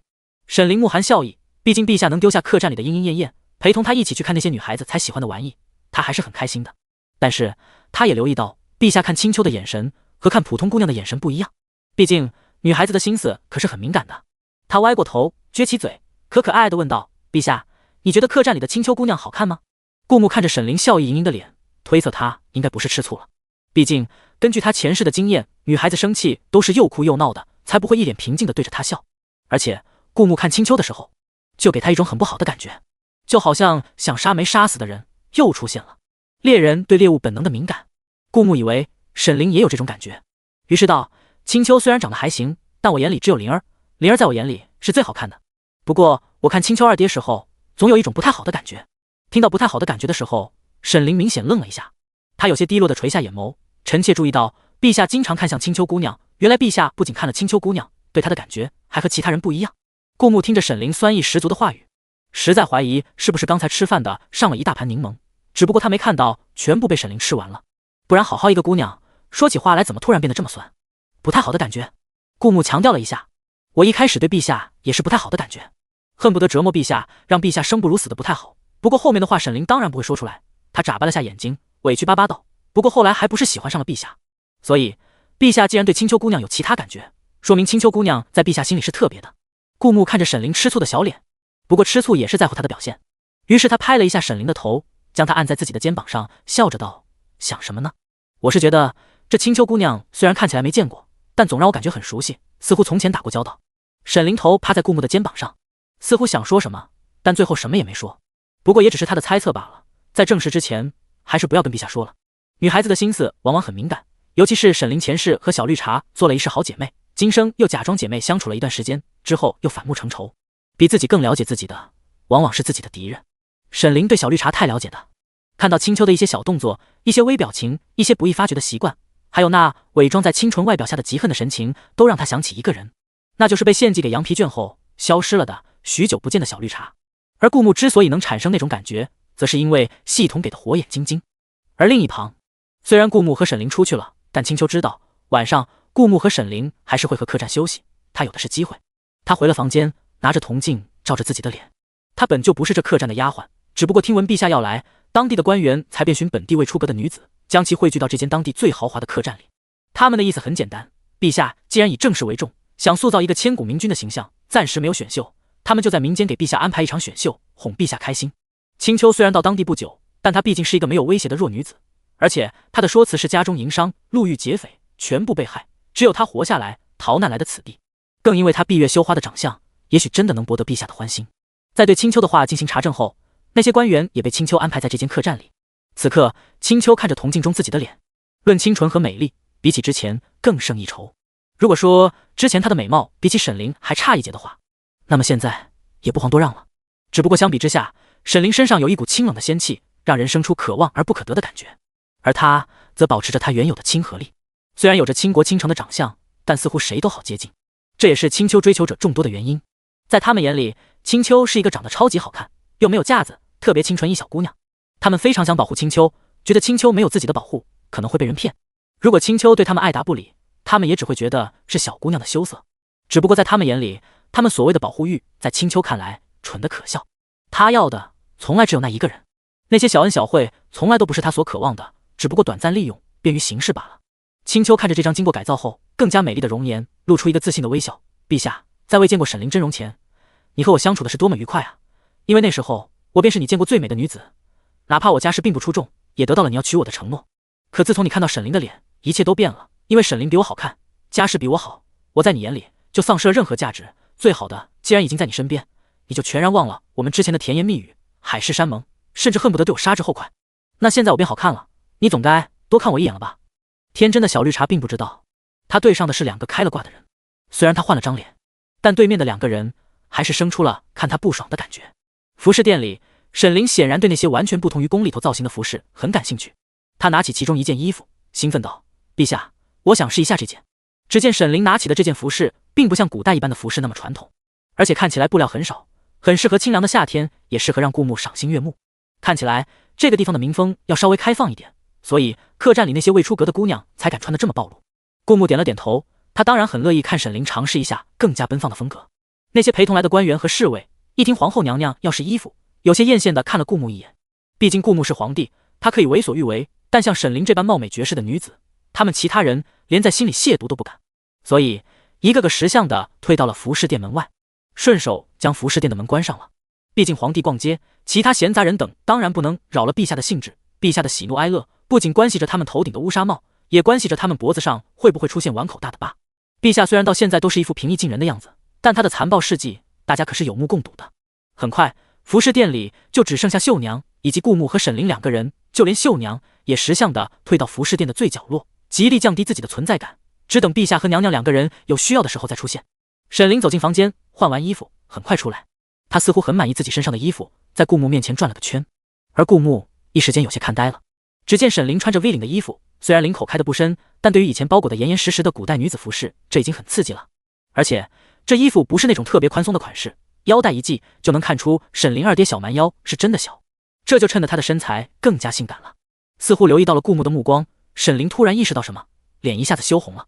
沈凌目含笑意，毕竟陛下能丢下客栈里的莺莺燕燕，陪同她一起去看那些女孩子才喜欢的玩意，她还是很开心的。但是她也留意到，陛下看青丘的眼神和看普通姑娘的眼神不一样，毕竟女孩子的心思可是很敏感的。她歪过头，撅起嘴，可爱地问道：陛下，你觉得客栈里的青丘姑娘好看吗？顾墓看着沈凌笑意盈盈的脸，推测她应该不是吃醋了。毕竟根据她前世的经验，女孩子生气都是又哭又闹的，才不会一脸平静地对着她笑。而且顾墓看青丘的时候，就给她一种很不好的感觉，就好像想杀没杀死的人又出现了。猎人对猎物本能的敏感，顾墓以为沈凌也有这种感觉，于是道：青丘虽然长得还行，但我眼里只有灵儿，灵儿在我眼里是最好看的。不过我看青丘二爹时候，总有一种不太好的感觉。听到不太好的感觉的时候，沈凌明显愣了一下，他有些低落地垂下眼眸。臣妾注意到陛下经常看向青丘姑娘，原来陛下不仅看了青丘姑娘，对她的感觉还和其他人不一样。顾墓听着沈凌酸意十足的话语，实在怀疑是不是刚才吃饭的上了一大盘柠檬，只不过他没看到全部被沈凌吃完了，不然好好一个姑娘说起话来怎么突然变得这么酸？不太好的感觉。顾墓强调了一下，我一开始对陛下也是不太好的感觉，恨不得折磨陛下，让陛下生不如死的不太好。不过后面的话沈凌当然不会说出来，他眨巴了下眼睛，委屈巴巴道：不过后来还不是喜欢上了陛下，所以陛下既然对青丘姑娘有其他感觉，说明青丘姑娘在陛下心里是特别的。顾墓看着沈凌吃醋的小脸，不过吃醋也是在乎他的表现，于是他拍了一下沈凌的头，将她按在自己的肩膀上，笑着道：想什么呢？我是觉得这青丘姑娘虽然看起来没见过，但总让我感觉很熟悉，似乎从前打过交道。沈凌头趴在顾墓的肩膀上，似乎想说什么，但最后什么也没说。不过也只是他的猜测罢了，在正事之前还是不要跟陛下说了。女孩子的心思往往很敏感，尤其是沈凌前世和小绿茶做了一世好姐妹，今生又假装姐妹相处了一段时间之后又反目成仇，比自己更了解自己的往往是自己的敌人。沈凌对小绿茶太了解的，看到青丘的一些小动作，一些微表情，一些不易发觉的习惯，还有那伪装在清纯外表下的嫉恨的神情，都让他想起一个人，那就是被献祭给羊皮卷后消失了的许久不见的小绿茶。而顾墓之所以能产生那种感觉，则是因为系统给的火眼金睛。而另一旁，虽然顾墓和沈凌出去了，但青丘知道晚上顾墓和沈凌还是会和客栈休息，他有的是机会。他回了房间，拿着铜镜照着自己的脸。他本就不是这客栈的丫鬟，只不过听闻陛下要来，当地的官员才便寻本地未出阁的女子，将其汇聚到这间当地最豪华的客栈里。他们的意思很简单，陛下既然以政事为重，想塑造一个千古明君的形象，暂时没有选秀，他们就在民间给陛下安排一场选秀，哄陛下开心。青丘虽然到当地不久，但她毕竟是一个没有威胁的弱女子，而且她的说辞是家中营商、路遇劫匪，全部被害，只有她活下来，逃难来的此地。更因为她闭月羞花的长相，也许真的能博得陛下的欢心。在对青丘的话进行查证后，那些官员也被青丘安排在这间客栈里。此刻，青丘看着铜镜中自己的脸，论清纯和美丽，比起之前更胜一筹。如果说之前她的美貌比起沈凌还差一截的话，那么现在也不遑多让了。只不过相比之下，沈凌身上有一股清冷的仙气，让人生出可望而不可得的感觉，而她则保持着她原有的亲和力。虽然有着倾国倾城的长相，但似乎谁都好接近，这也是青丘追求者众多的原因。在他们眼里，青丘是一个长得超级好看又没有架子，特别清纯一小姑娘。他们非常想保护青丘，觉得青丘没有自己的保护，可能会被人骗。如果青丘对他们爱答不理，他们也只会觉得是小姑娘的羞涩。只不过在他们眼里，他们所谓的保护欲，在青丘看来蠢得可笑。他要的从来只有那一个人，那些小恩小惠从来都不是他所渴望的，只不过短暂利用，便于行事罢了。青丘看着这张经过改造后更加美丽的容颜，露出一个自信的微笑。陛下，在未见过沈凌真容前，你和我相处的是多么愉快啊！因为那时候我便是你见过最美的女子，哪怕我家世并不出众，也得到了你要娶我的承诺。可自从你看到沈凌的脸，一切都变了。因为沈凌比我好看，家世比我好，我在你眼里就丧失了任何价值。最好的既然已经在你身边，你就全然忘了我们之前的甜言蜜语、海誓山盟，甚至恨不得对我杀之后快。那现在我变好看了，你总该多看我一眼了吧？天真的小绿茶并不知道，他对上的是两个开了挂的人。虽然他换了张脸，但对面的两个人还是生出了看他不爽的感觉。服饰店里，沈凌显然对那些完全不同于宫里头造型的服饰很感兴趣。他拿起其中一件衣服，兴奋道：“陛下，我想试一下这件。”只见沈凌拿起的这件服饰，并不像古代一般的服饰那么传统，而且看起来布料很少，很适合清凉的夏天，也适合让顾木赏心悦目。看起来这个地方的民风要稍微开放一点，所以客栈里那些未出阁的姑娘才敢穿得这么暴露。顾木点了点头，他当然很乐意看沈凌尝试一下更加奔放的风格。那些陪同来的官员和侍卫一听皇后娘娘要试衣服，有些艳羡地看了顾木一眼。毕竟顾木是皇帝，他可以为所欲为，但像沈凌这般貌美绝世的女子，他们其他人连在心里亵渎都不敢，所以一个个识相地退到了服饰店门外，顺手将服饰店的门关上了。毕竟皇帝逛街，其他闲杂人等当然不能扰了陛下的兴致。陛下的喜怒哀乐不仅关系着他们头顶的乌纱帽，也关系着他们脖子上会不会出现碗口大的疤。陛下虽然到现在都是一副平易近人的样子，但他的残暴事迹大家可是有目共睹的。很快，服饰店里就只剩下秀娘以及顾木和沈凌两个人，就连秀娘也识相地退到服饰店的最角落，极力降低自己的存在感，只等陛下和娘娘两个人有需要的时候再出现。沈凌走进房间，换完衣服，很快出来。他似乎很满意自己身上的衣服，在顾木面前转了个圈，而顾木一时间有些看呆了。只见沈凌穿着 V 领的衣服，虽然领口开得不深，但对于以前包裹得严严实实的古代女子服饰，这已经很刺激了。而且这衣服不是那种特别宽松的款式，腰带一系就能看出沈凌二爹小蛮腰是真的小，这就衬得她的身材更加性感了。似乎留意到了顾木的目光，沈凌突然意识到什么，脸一下子羞红了。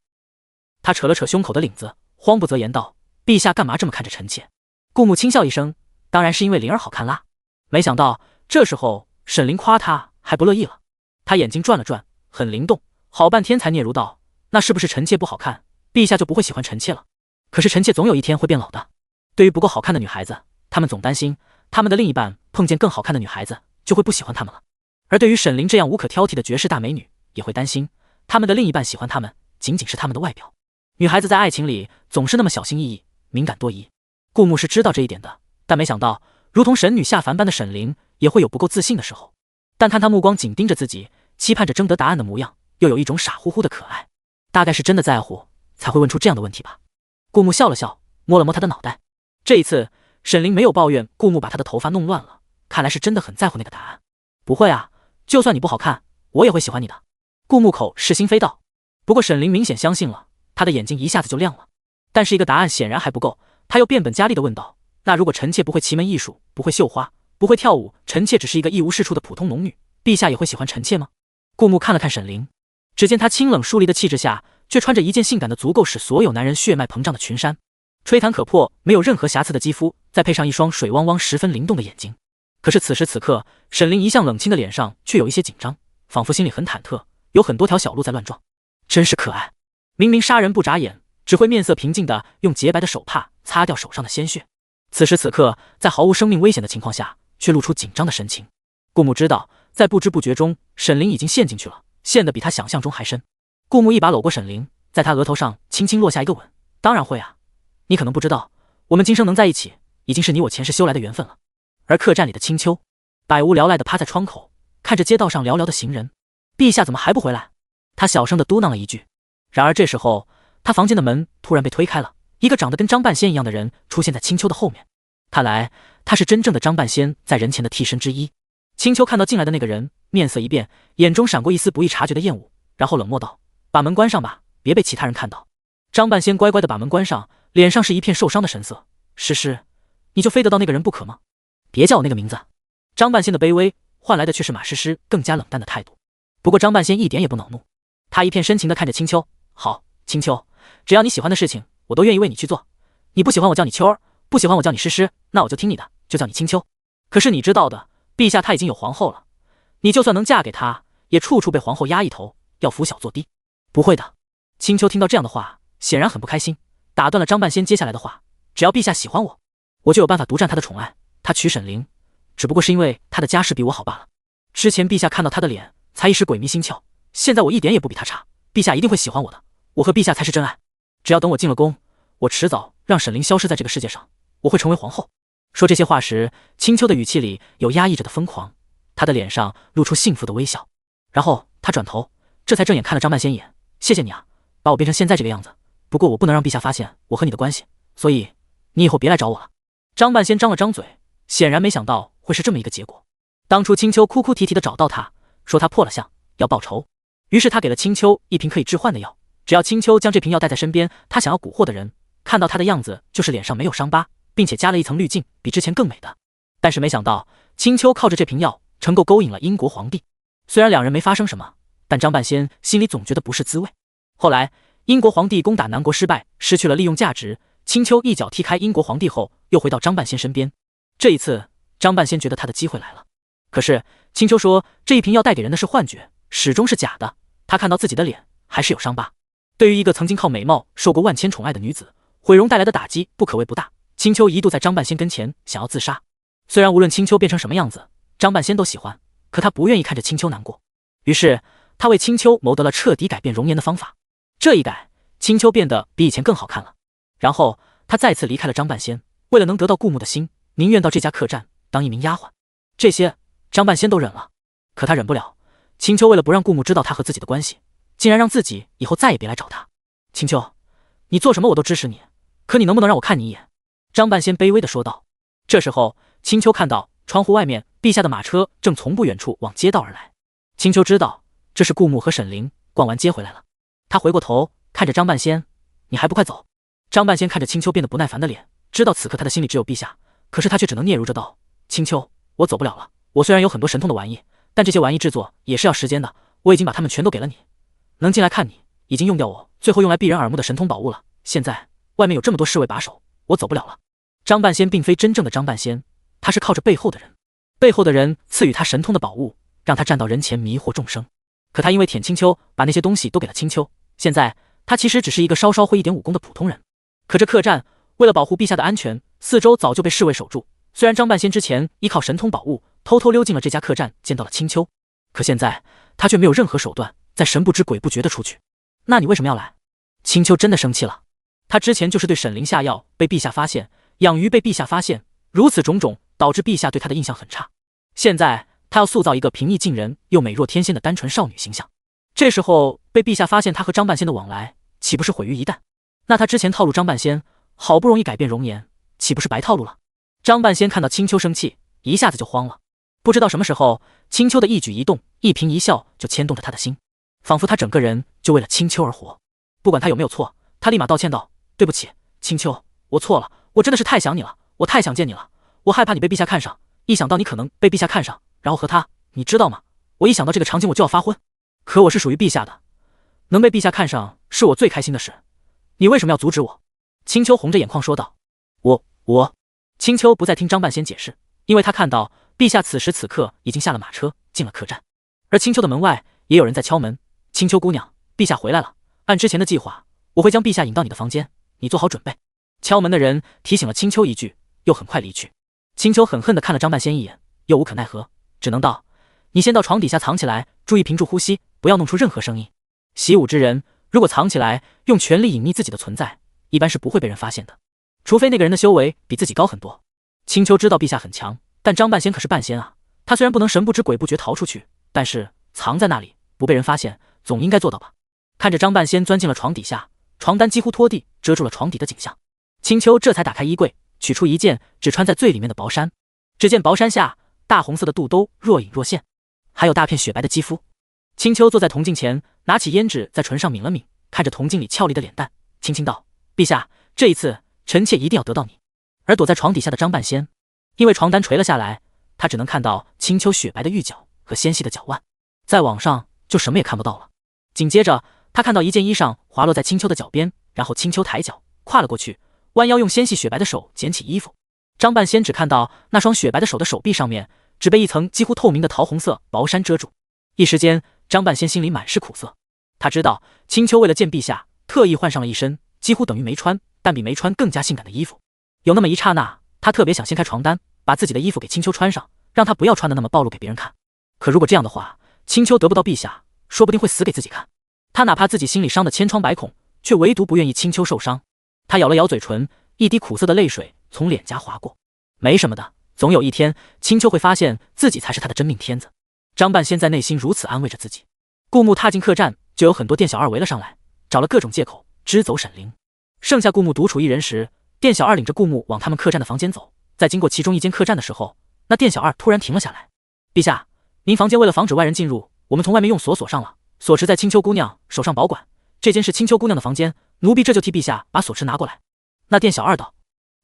他扯了扯胸口的领子，慌不择言道：“陛下干嘛这么看着臣妾？”顾木轻笑一声：“当然是因为灵儿好看啦。”没想到这时候沈凌夸他还不乐意了，他眼睛转了转，很灵动，好半天才嗫嚅道：“那是不是臣妾不好看，陛下就不会喜欢臣妾了？可是臣妾总有一天会变老的。”对于不够好看的女孩子，他们总担心他们的另一半碰见更好看的女孩子就会不喜欢他们了。而对于沈凌这样无可挑剔的绝世大美女，也会担心他们的另一半喜欢他们仅仅是他们的外表。女孩子在爱情里总是那么小心翼翼，敏感多疑。顾木是知道这一点的，但没想到如同神女下凡般的沈凌也会有不够自信的时候。但看她目光紧盯着自己，期盼着争得答案的模样，又有一种傻乎乎的可爱。大概是真的在乎，才会问出这样的问题吧。顾木笑了笑，摸了摸她的脑袋。这一次沈凌没有抱怨顾木把她的头发弄乱了，看来是真的很在乎那个答案。不会啊，就算你不好看，我也会喜欢你的。顾木口是心非道。不过沈凌明显相信了，他的眼睛一下子就亮了。但是一个答案显然还不够，他又变本加厉地问道：“那如果臣妾不会奇门异术，不会绣花，不会跳舞，臣妾只是一个一无是处的普通农女，陛下也会喜欢臣妾吗？”顾木看了看沈凌，只见她清冷疏离的气质下，却穿着一件性感的足够使所有男人血脉膨胀的裙衫，吹弹可破，没有任何瑕疵的肌肤，再配上一双水汪汪十分灵动的眼睛。可是此时此刻，沈凌一向冷清的脸上却有一些紧张，仿佛心里很忐忑，有很多条小鹿在乱撞。真是可爱。明明杀人不眨眼，只会面色平静地用洁白的手帕擦掉手上的鲜血。此时此刻，在毫无生命危险的情况下，却露出紧张的神情。顾木知道，在不知不觉中，沈凌已经陷进去了，陷得比他想象中还深。顾木一把搂过沈凌，在他额头上轻轻落下一个吻。当然会啊，你可能不知道，我们今生能在一起，已经是你我前世修来的缘分了。而客栈里的青丘，百无聊赖地趴在窗口，看着街道上寥寥的行人。陛下怎么还不回来？他小声地嘟囔了一句。然而这时候，他房间的门突然被推开了，一个长得跟张半仙一样的人出现在青丘的后面。看来他是真正的张半仙在人前的替身之一。青丘看到进来的那个人，面色一变，眼中闪过一丝不易察觉的厌恶，然后冷漠道：“把门关上吧，别被其他人看到。”张半仙乖乖地把门关上，脸上是一片受伤的神色。诗诗，你就非得到那个人不可吗？别叫我那个名字。张半仙的卑微换来的却是马诗诗更加冷淡的态度。不过张半仙一点也不恼怒，他一片深情地看着青丘。好，青丘，只要你喜欢的事情，我都愿意为你去做。你不喜欢我叫你秋儿，不喜欢我叫你诗诗，那我就听你的，就叫你青丘。可是你知道的，陛下他已经有皇后了，你就算能嫁给他，也处处被皇后压一头，要扶小做低。不会的。青丘听到这样的话，显然很不开心，打断了张半仙接下来的话。只要陛下喜欢我，我就有办法独占他的宠爱。他娶沈凌，只不过是因为他的家世比我好罢了。之前陛下看到他的脸，才一时鬼迷心窍，现在我一点也不比他差，陛下一定会喜欢我的。我和陛下才是真爱。只要等我进了宫，我迟早让沈凌消失在这个世界上，我会成为皇后。说这些话时，青丘的语气里有压抑着的疯狂，他的脸上露出幸福的微笑。然后他转头，这才正眼看了张半仙一眼。谢谢你啊，把我变成现在这个样子。不过我不能让陛下发现我和你的关系，所以你以后别来找我了。张半仙张了张嘴，显然没想到会是这么一个结果。当初青丘哭哭啼啼的找到他，说他破了相，要报仇。于是他给了青丘一瓶可以致幻的药，只要青丘将这瓶药带在身边，他想要蛊惑的人看到他的样子就是脸上没有伤疤，并且加了一层滤镜，比之前更美的。但是没想到青丘靠着这瓶药成功勾引了英国皇帝。虽然两人没发生什么，但张半仙心里总觉得不是滋味。后来英国皇帝攻打南国失败，失去了利用价值，青丘一脚踢开英国皇帝后，又回到张半仙身边。这一次张半仙觉得他的机会来了。可是青丘说这一瓶药带给人的是幻觉，始终是假的，他看到自己的脸还是有伤疤。对于一个曾经靠美貌受过万千宠爱的女子，毁容带来的打击不可谓不大。青丘一度在张半仙跟前想要自杀，虽然无论青丘变成什么样子，张半仙都喜欢，可他不愿意看着青丘难过。于是他为青丘谋得了彻底改变容颜的方法。这一改，青丘变得比以前更好看了。然后他再次离开了张半仙，为了能得到顾木的心，宁愿到这家客栈当一名丫鬟。这些张半仙都忍了，可他忍不了青丘为了不让顾木知道他和自己的关系，竟然让自己以后再也别来找他。青丘，你做什么我都支持你，可你能不能让我看你一眼？张半仙卑微地说道。这时候青丘看到窗户外面陛下的马车正从不远处往街道而来。青丘知道这是顾木和沈凌逛完街回来了。他回过头看着张半仙，你还不快走？张半仙看着青丘变得不耐烦的脸，知道此刻他的心里只有陛下，可是他却只能嗫嚅着道：青丘，我走不了了。我虽然有很多神通的玩意，但这些玩意制作也是要时间的，我已经把它们全都给了你，能进来看你，已经用掉我最后用来避人耳目的神通宝物了。现在外面有这么多侍卫把守，我走不了了。张半仙并非真正的张半仙，他是靠着背后的人，背后的人赐予他神通的宝物，让他站到人前迷惑众生。可他因为舔青丘，把那些东西都给了青丘，现在他其实只是一个稍稍会一点武功的普通人。可这客栈为了保护陛下的安全，四周早就被侍卫守住。虽然张半仙之前依靠神通宝物偷偷溜进了这家客栈，见到了青丘，可现在他却没有任何手段，在神不知鬼不觉的出去。那你为什么要来？青丘真的生气了。他之前就是对沈凌下药被陛下发现，养鱼被陛下发现，如此种种导致陛下对他的印象很差。现在他要塑造一个平易近人又美若天仙的单纯少女形象。这时候被陛下发现他和张半仙的往来，岂不是毁于一旦？那他之前套路张半仙，好不容易改变容颜，岂不是白套路了？张半仙看到青丘生气，一下子就慌了。不知道什么时候，青丘的一举一动一颦一笑就牵动着他的心，仿佛他整个人就为了青丘而活。不管他有没有错，他立马道歉道：对不起青丘，我错了，我真的是太想你了，我太想见你了，我害怕你被陛下看上，一想到你可能被陛下看上，然后和他，你知道吗？我一想到这个场景我就要发昏。可我是属于陛下的，能被陛下看上是我最开心的事，你为什么要阻止我？青丘红着眼眶说道。我青丘不再听张半仙解释，因为他看到陛下此时此刻已经下了马车进了客栈，而青丘的门外也有人在敲门。青丘姑娘，陛下回来了，按之前的计划，我会将陛下引到你的房间，你做好准备。敲门的人提醒了青丘一句，又很快离去。青丘狠狠地看了张半仙一眼，又无可奈何，只能道：你先到床底下藏起来，注意屏住呼吸，不要弄出任何声音。习武之人如果藏起来，用全力隐匿自己的存在，一般是不会被人发现的，除非那个人的修为比自己高很多。青丘知道陛下很强，但张半仙可是半仙啊，他虽然不能神不知鬼不觉逃出去，但是藏在那里不被人发现，总应该做到吧。看着张半仙钻进了床底下，床单几乎拖地，遮住了床底的景象。青丘这才打开衣柜，取出一件只穿在最里面的薄衫。只见薄衫下大红色的肚兜若隐若现，还有大片雪白的肌肤。青丘坐在铜镜前，拿起胭脂在唇上抿了抿，看着铜镜里俏丽的脸蛋，轻轻道：陛下，这一次臣妾一定要得到你。而躲在床底下的张半仙，因为床单垂了下来，他只能看到青丘雪白的玉脚和纤细的脚腕，再往上就什么也看不到了。紧接着他看到一件衣裳滑落在青丘的脚边，然后青丘抬脚跨了过去，弯腰用纤细雪白的手捡起衣服。张半仙只看到那双雪白的手的手臂上面只被一层几乎透明的桃红色薄衫遮住。一时间张半仙心里满是苦涩。他知道青丘为了见陛下特意换上了一身几乎等于没穿但比没穿更加性感的衣服。有那么一刹那，他特别想掀开床单，把自己的衣服给青丘穿上，让他不要穿的那么暴露给别人看。可如果这样的话，青丘得不到陛下，说不定会死给自己看。他哪怕自己心里伤得千疮百孔，却唯独不愿意青丘受伤。他咬了咬嘴唇，一滴苦涩的泪水从脸颊划过。没什么的，总有一天青丘会发现自己才是他的真命天子。张半仙在内心如此安慰着自己。顾木踏进客栈，就有很多店小二围了上来，找了各种借口支走沈凌。剩下顾木独处一人时，店小二领着顾木往他们客栈的房间走。在经过其中一间客栈的时候，那店小二突然停了下来。陛下，您房间为了防止外人进入，我们从外面用锁锁上了，锁匙在青丘姑娘手上保管，这间是青丘姑娘的房间，奴婢这就替陛下把锁匙拿过来。那店小二道：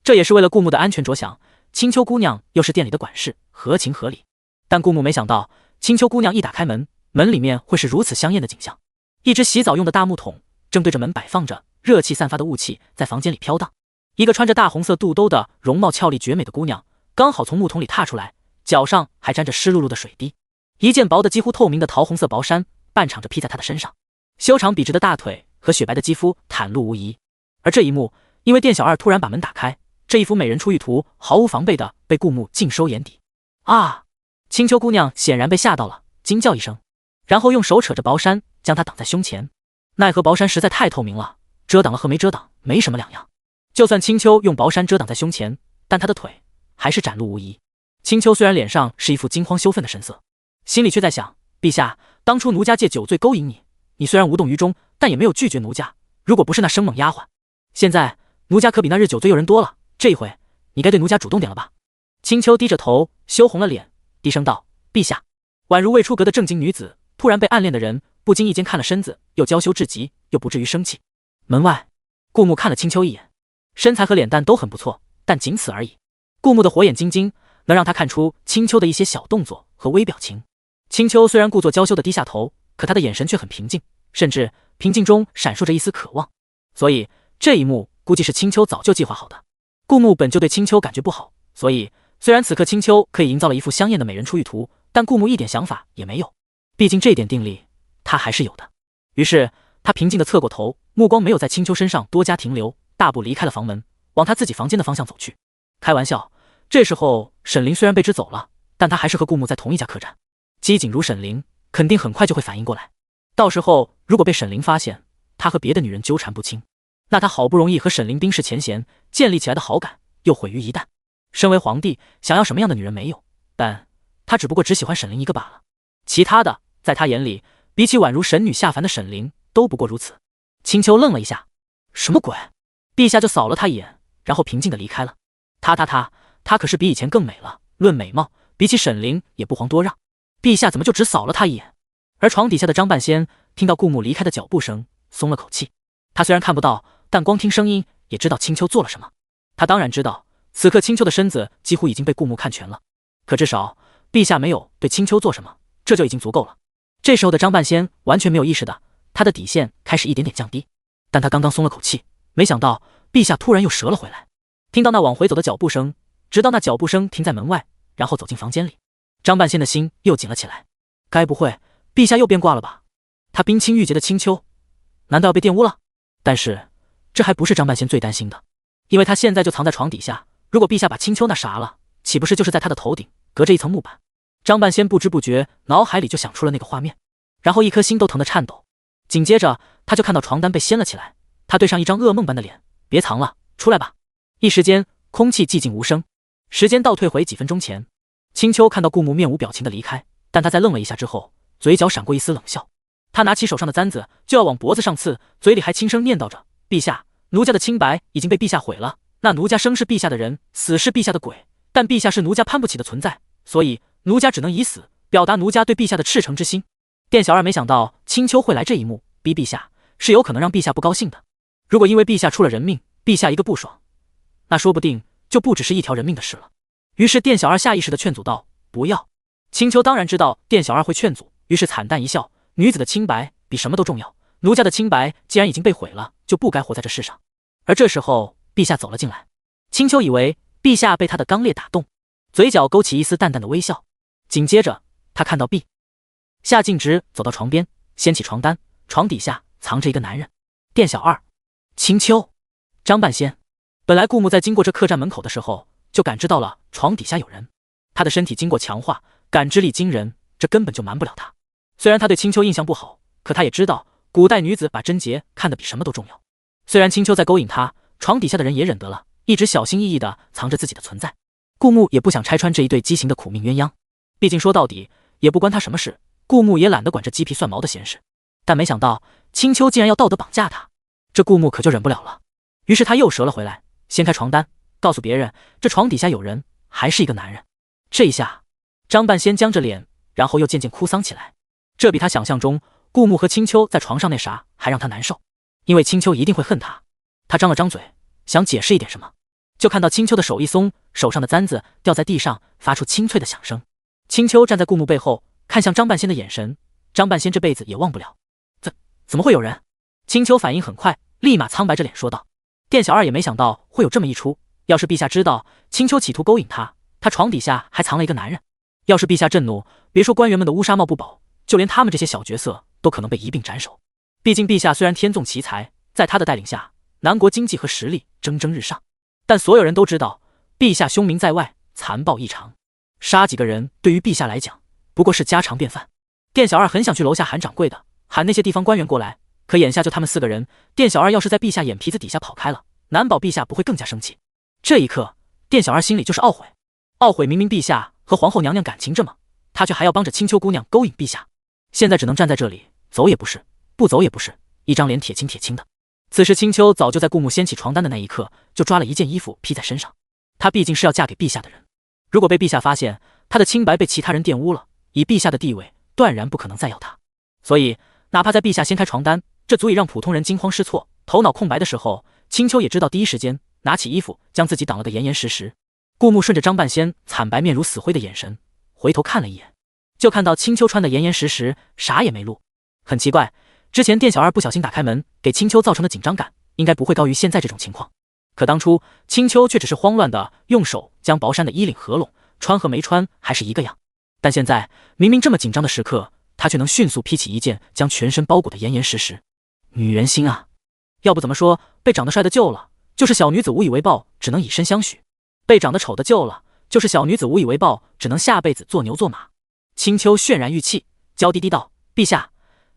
这也是为了顾木的安全着想，青丘姑娘又是店里的管事，合情合理。但顾木没想到，青丘姑娘一打开门，门里面会是如此香艳的景象。一只洗澡用的大木桶正对着门摆放着，热气散发的雾气在房间里飘荡。一个穿着大红色肚兜的容貌俏丽绝美的姑娘刚好从木桶里踏出来，脚上还沾着湿漉漉的水滴。一件薄的几乎透明的桃红色薄衫半敞着披在她的身上，修长笔直的大腿和雪白的肌肤袒露无遗。而这一幕因为店小二突然把门打开，这一幅美人出浴图毫无防备的被顾木尽收眼底。啊！青丘姑娘显然被吓到了，惊叫一声，然后用手扯着薄衫将她挡在胸前。奈何薄衫实在太透明了，遮挡了和没遮挡没什么两样。就算青丘用薄衫遮挡在胸前，但她的腿还是展露无遗。青丘虽然脸上是一副惊慌羞愤的神色，心里却在想：陛下，当初奴家借酒醉勾引你，你虽然无动于衷，但也没有拒绝奴家。如果不是那生猛丫鬟，现在奴家可比那日酒醉诱人多了。这一回，你该对奴家主动点了吧？青丘低着头，羞红了脸，低声道：陛下。宛如未出阁的正经女子，突然被暗恋的人不经意间看了身子，又娇羞至极，又不至于生气。门外，顾木看了青丘一眼，身材和脸蛋都很不错，但仅此而已。顾木的火眼金睛能让他看出青丘的一些小动作和微表情。青丘虽然故作娇羞的低下头，可他的眼神却很平静，甚至平静中闪烁着一丝渴望。所以这一幕估计是青丘早就计划好的。顾木本就对青丘感觉不好，所以虽然此刻青丘可以营造了一幅香艳的美人出浴图，但顾木一点想法也没有。毕竟这点定力他还是有的。于是他平静地侧过头，目光没有在青丘身上多加停留，大步离开了房门，往他自己房间的方向走去。开玩笑，这时候沈凌虽然被支走了，但他还是和顾木在同一家客栈。机警如沈凌肯定很快就会反应过来，到时候如果被沈凌发现他和别的女人纠缠不清，那他好不容易和沈凌冰释前嫌建立起来的好感又毁于一旦。身为皇帝，想要什么样的女人没有，但他只不过只喜欢沈凌一个罢了。其他的在他眼里，比起宛如神女下凡的沈凌都不过如此。青丘愣了一下，什么鬼？陛下就扫了他一眼，然后平静地离开了。他可是比以前更美了，论美貌比起沈凌也不遑多让。陛下怎么就只扫了他一眼？而床底下的张半仙听到顾木离开的脚步声，松了口气。他虽然看不到，但光听声音也知道青丘做了什么。他当然知道，此刻青丘的身子几乎已经被顾木看全了，可至少陛下没有对青丘做什么，这就已经足够了。这时候的张半仙完全没有意识的，他的底线开始一点点降低。但他刚刚松了口气，没想到陛下突然又折了回来。听到那往回走的脚步声，直到那脚步声停在门外，然后走进房间里，张半仙的心又紧了起来。该不会陛下又变卦了吧？他冰清玉洁的青丘，难道要被玷污了？但是这还不是张半仙最担心的，因为他现在就藏在床底下，如果陛下把青丘那啥了，岂不是就是在他的头顶隔着一层木板？张半仙不知不觉脑海里就想出了那个画面，然后一颗心都疼得颤抖。紧接着他就看到床单被掀了起来，他对上一张噩梦般的脸，别藏了，出来吧。一时间空气寂静无声，时间倒退回几分钟前。青丘看到顾木面无表情的离开，但他在愣了一下之后，嘴角闪过一丝冷笑。他拿起手上的簪子就要往脖子上刺，嘴里还轻声念叨着：陛下，奴家的清白已经被陛下毁了，那奴家生是陛下的人，死是陛下的鬼，但陛下是奴家攀不起的存在，所以奴家只能以死表达奴家对陛下的赤诚之心。店小二没想到青丘会来这一幕，逼陛下是有可能让陛下不高兴的。如果因为陛下出了人命，陛下一个不爽，那说不定就不只是一条人命的事了。于是店小二下意识地劝阻道：不要。青丘当然知道店小二会劝阻，于是惨淡一笑：女子的清白比什么都重要，奴家的清白既然已经被毁了，就不该活在这世上。而这时候陛下走了进来，青丘以为陛下被他的刚烈打动，嘴角勾起一丝淡淡的微笑。紧接着他看到陛下径直走到床边，掀起床单，床底下藏着一个男人。店小二、青丘、张半仙。本来顾木在经过这客栈门口的时候就感知到了床底下有人，他的身体经过强化，感知力惊人，这根本就瞒不了他。虽然他对青丘印象不好，可他也知道古代女子把贞洁看得比什么都重要。虽然青丘在勾引他，床底下的人也忍得了，一直小心翼翼地藏着自己的存在。顾木也不想拆穿这一对畸形的苦命鸳鸯，毕竟说到底也不关他什么事，顾木也懒得管这鸡皮蒜毛的闲事。但没想到青丘竟然要道德绑架他，这顾木可就忍不了了。于是他又折了回来，掀开床单，告诉别人这床底下有人，还是一个男人。这一下张半仙僵着脸，然后又渐渐哭丧起来。这比他想象中顾木和青丘在床上那啥还让他难受，因为青丘一定会恨他。他张了张嘴想解释一点什么，就看到青丘的手一松，手上的簪子掉在地上，发出清脆的响声。青丘站在顾木背后，看向张半仙的眼神，张半仙这辈子也忘不了。怎么会有人？青丘反应很快，立马苍白着脸说道。店小二也没想到会有这么一出，要是陛下知道青丘企图勾引他，他床底下还藏了一个男人，要是陛下震怒，别说官员们的乌纱帽不保，就连他们这些小角色都可能被一并斩首。毕竟陛下虽然天纵奇才，在他的带领下，南国经济和实力蒸蒸日上，但所有人都知道陛下凶名在外，残暴异常，杀几个人对于陛下来讲不过是家常便饭。店小二很想去楼下喊掌柜的，喊那些地方官员过来，可眼下就他们4个人，店小二要是在陛下眼皮子底下跑开了，难保陛下不会更加生气。这一刻店小二心里就是懊悔，懊悔明明陛下和皇后娘娘感情这么，他却还要帮着青丘姑娘勾引陛下，现在只能站在这里，走也不是，不走也不是，一张脸铁青铁青的。此时青丘早就在顾木掀起床单的那一刻就抓了一件衣服披在身上，她毕竟是要嫁给陛下的人，如果被陛下发现她的清白被其他人玷污了，以陛下的地位断然不可能再要她。所以哪怕在陛下掀开床单，这足以让普通人惊慌失措头脑空白的时候，青丘也知道第一时间拿起衣服将自己挡了个严严实实。顾木顺着张半仙惨白面如死灰的眼神回头看了一眼，就看到青丘穿得严严实实，啥也没露。很奇怪，之前店小二不小心打开门给青丘造成的紧张感应该不会高于现在这种情况，可当初青丘却只是慌乱的用手将薄衫的衣领合拢，穿和没穿还是一个样。但现在明明这么紧张的时刻，他却能迅速披起一件将全身包裹得严严实实。女人心啊，要不怎么说被长得帅的救了，就是小女子无以为报，只能以身相许；被长得丑的救了，就是小女子无以为报，只能下辈子做牛做马。青丘渲然欲泣，娇滴滴道：陛下，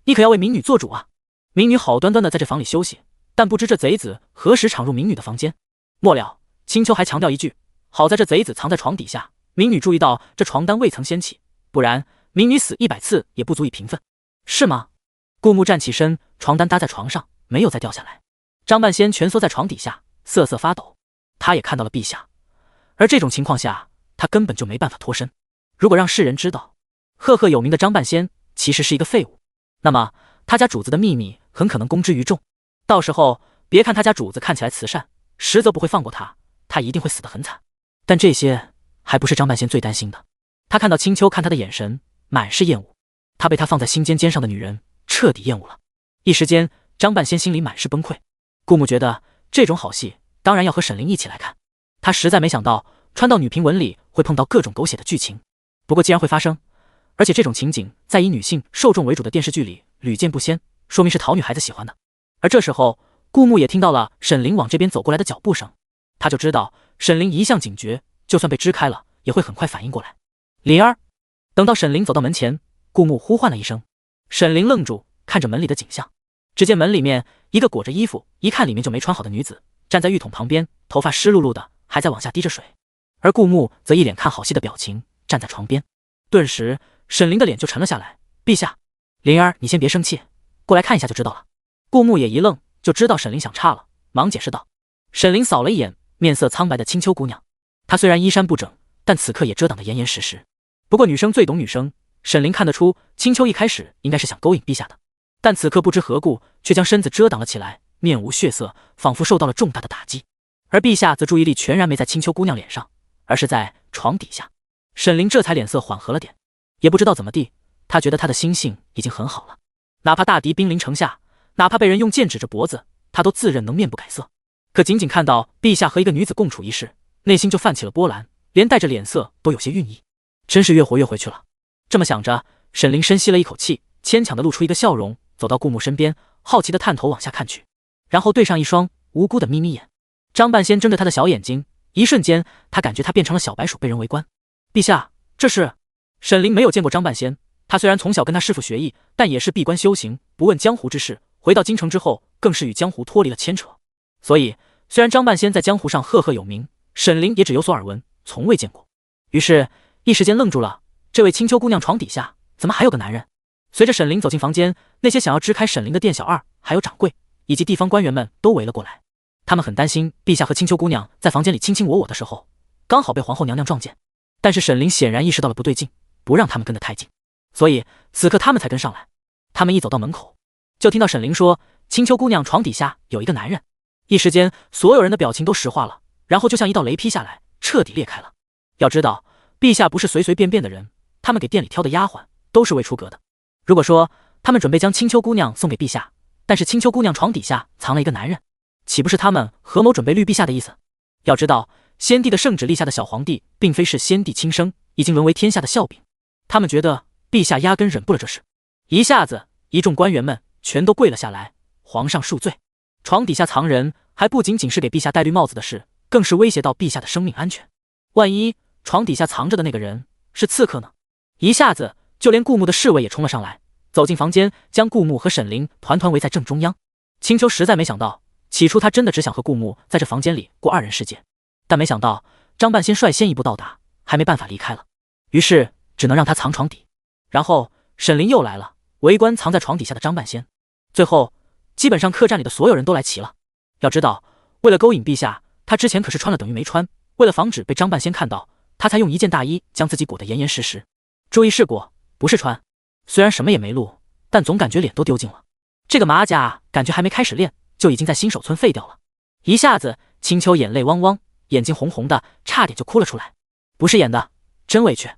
你可要为民女做主啊！民女好端端的在这房里休息，但不知这贼子何时闯入民女的房间。末了青丘还强调一句，好在这贼子藏在床底下，民女注意到这床单未曾掀起，不然民女死100次也不足以平分，是吗？顾木站起身，床单搭在床上，没有再掉下来。张半仙蜷缩在床底下，瑟瑟发抖。他也看到了陛下，而这种情况下，他根本就没办法脱身。如果让世人知道，赫赫有名的张半仙其实是一个废物，那么他家主子的秘密很可能公之于众。到时候，别看他家主子看起来慈善，实则不会放过他，他一定会死得很惨。但这些还不是张半仙最担心的。他看到青丘看他的眼神满是厌恶，他被他放在心尖尖上的女人彻底厌恶了。一时间，张半仙心里满是崩溃。顾木觉得这种好戏当然要和沈凌一起来看，他实在没想到穿到女频文里会碰到各种狗血的剧情。不过既然会发生，而且这种情景在以女性受众为主的电视剧里屡见不鲜，说明是讨女孩子喜欢的。而这时候，顾木也听到了沈凌往这边走过来的脚步声，他就知道沈凌一向警觉，就算被支开了，也会很快反应过来。灵儿，等到沈凌走到门前，顾木呼唤了一声，沈凌愣住，看着门里的景象，只见门里面一个裹着衣服，一看里面就没穿好的女子站在浴桶旁边，头发湿漉漉的，还在往下滴着水。而顾木则一脸看好戏的表情站在床边。顿时沈凌的脸就沉了下来。陛下，灵儿，你先别生气，过来看一下就知道了。顾木也一愣，就知道沈凌想岔了，忙解释道。沈凌扫了一眼面色苍白的青丘姑娘，她虽然衣衫不整，但此刻也遮挡得严严实实。不过女生最懂女生，沈凌看得出青丘一开始应该是想勾引陛下的，但此刻不知何故却将身子遮挡了起来，面无血色，仿佛受到了重大的打击。而陛下则注意力全然没在青丘姑娘脸上，而是在床底下。沈凌这才脸色缓和了点，也不知道怎么地，他觉得他的心性已经很好了，哪怕大敌兵临城下，哪怕被人用剑指着脖子，他都自认能面不改色。可仅仅看到陛下和一个女子共处一室，内心就泛起了波澜，连带着脸色都有些晕意，真是越活越回去了。这么想着，沈凌深吸了一口气，牵强的露出一个笑容，走到顾木身边，好奇的探头往下看去，然后对上一双无辜的眯眯眼。张半仙睁着他的小眼睛，一瞬间他感觉他变成了小白鼠被人围观。陛下，这是……沈凌没有见过张半仙，他虽然从小跟他师父学艺，但也是闭关修行，不问江湖之事，回到京城之后更是与江湖脱离了牵扯。所以虽然张半仙在江湖上赫赫有名，沈凌也只有所耳闻，从未见过。于是一时间愣住了，这位青丘姑娘床底下怎么还有个男人？随着沈凌走进房间，那些想要支开沈凌的店小二还有掌柜以及地方官员们都围了过来，他们很担心陛下和青丘姑娘在房间里卿卿我我的时候，刚好被皇后娘娘撞见。但是沈凌显然意识到了不对劲，不让他们跟得太近，所以此刻他们才跟上来。他们一走到门口，就听到沈凌说青丘姑娘床底下有一个男人。一时间所有人的表情都石化了，然后就像一道雷劈下来，彻底裂开了。要知道陛下不是随随便便的人，他们给店里挑的丫鬟都是未出阁的。如果说他们准备将青丘姑娘送给陛下，但是青丘姑娘床底下藏了一个男人，岂不是他们合谋准备绿陛下的意思？要知道先帝的圣旨立下的小皇帝并非是先帝亲生，已经沦为天下的笑柄。他们觉得陛下压根忍不了这事，一下子一众官员们全都跪了下来，皇上恕罪。床底下藏人还不仅仅是给陛下戴绿帽子的事，更是威胁到陛下的生命安全。万一床底下藏着的那个人是刺客呢？一下子就连顾木的侍卫也冲了上来，走进房间，将顾木和沈凌团团围在正中央。青丘实在没想到，起初他真的只想和顾木在这房间里过二人世界，但没想到张半仙率先一步到达，还没办法离开了，于是只能让他藏床底。然后沈凌又来了，围观藏在床底下的张半仙。最后基本上客栈里的所有人都来齐了。要知道为了勾引陛下，他之前可是穿了等于没穿，为了防止被张半仙看到，他才用一件大衣将自己裹得严严实实。注意是裹，不是穿。虽然什么也没露，但总感觉脸都丢尽了。这个马甲感觉还没开始练，就已经在新手村废掉了。一下子青丘眼泪汪汪，眼睛红红的，差点就哭了出来。不是演的，真委屈。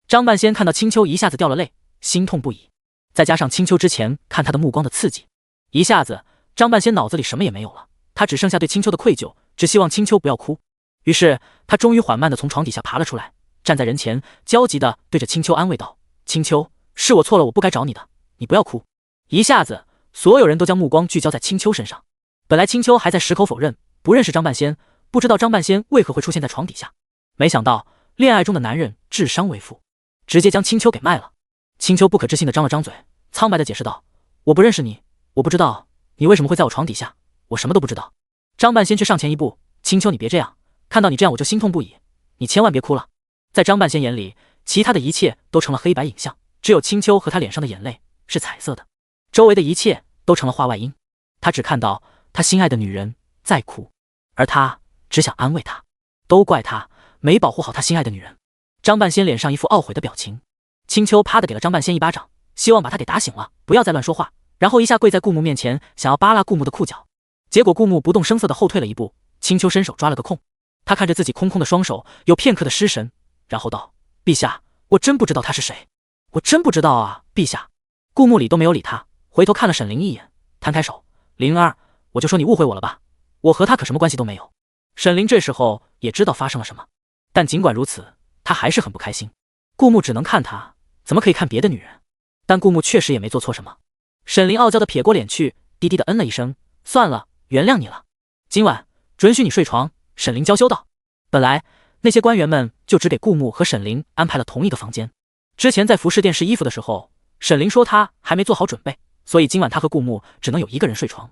张半仙看到青丘一下子掉了泪，心痛不已，再加上青丘之前看他的目光的刺激，一下子张半仙脑子里什么也没有了，他只剩下对青丘的愧疚，只希望青丘不要哭。于是他终于缓慢地从床底下爬了出来，站在人前，焦急地对着青丘安慰道：青丘，是我错了，我不该找你的，你不要哭。一下子所有人都将目光聚焦在青丘身上。本来青丘还在矢口否认不认识张半仙，不知道张半仙为何会出现在床底下，没想到恋爱中的男人智商为负，直接将青丘给卖了。青丘不可置信地张了张嘴，苍白地解释道：我不认识你，我不知道你为什么会在我床底下，我什么都不知道。张半仙却上前一步：青丘，你别这样，看到你这样我就心痛不已，你千万别哭了。在张半仙眼里，其他的一切都成了黑白影像，只有青丘和他脸上的眼泪是彩色的，周围的一切都成了画外音。他只看到他心爱的女人在哭，而他只想安慰她，都怪他没保护好他心爱的女人。张半仙脸上一副懊悔的表情。青丘啪的给了张半仙一巴掌，希望把他给打醒了，不要再乱说话，然后一下跪在顾木面前，想要扒拉顾木的裤脚。结果顾木不动声色的后退了一步，青丘伸手抓了个空，他看着自己空空的双手，有片刻的失神，然后道：陛下，我真不知道他是谁，我真不知道啊，陛下。顾木里都没有理他，回头看了沈凌一眼，摊开手：灵儿，我就说你误会我了吧，我和他可什么关系都没有。沈凌这时候也知道发生了什么，但尽管如此，他还是很不开心。顾木只能看他，怎么可以看别的女人？但顾木确实也没做错什么。沈凌傲娇的撇过脸去，低低的嗯了一声，算了，原谅你了。今晚准许你睡床。沈凌娇羞道。本来那些官员们就只给顾木和沈凌安排了同一个房间。之前在服饰店试衣服的时候，沈凌说她还没做好准备，所以今晚她和顾木只能有一个人睡床。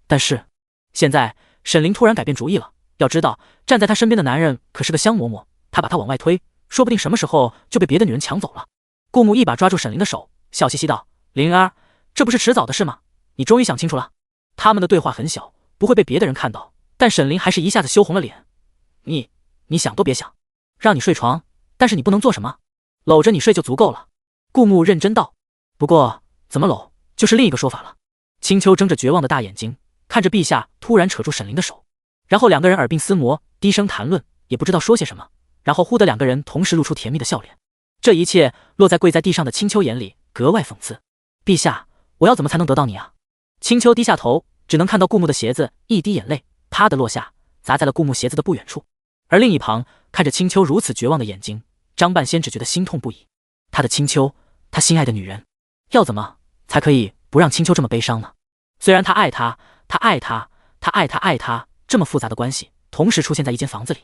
但是现在沈凌突然改变主意了，要知道站在她身边的男人可是个香嬷嬷，她把她往外推，说不定什么时候就被别的女人抢走了。顾木一把抓住沈凌的手，笑嘻嘻道：灵儿，这不是迟早的事吗？你终于想清楚了。他们的对话很小，不会被别的人看到，但沈凌还是一下子羞红了脸。你想都别想，让你睡床，但是你不能做什么，搂着你睡就足够了。顾木认真道。不过怎么搂就是另一个说法了。青丘睁着绝望的大眼睛看着陛下，突然扯住沈凌的手，然后两个人耳鬓厮磨，低声谈论，也不知道说些什么，然后忽的两个人同时露出甜蜜的笑脸。这一切落在跪在地上的青丘眼里格外讽刺。陛下，我要怎么才能得到你啊？青丘低下头，只能看到顾木的鞋子一滴眼泪啪的落下，砸在了顾木鞋子的不远处。而另一旁看着青丘如此绝望的眼睛，张半仙只觉得心痛不已。他的青丘，他心爱的女人，要怎么才可以不让青丘这么悲伤呢？虽然他爱她，他爱她，他爱她爱她，这么复杂的关系同时出现在一间房子里，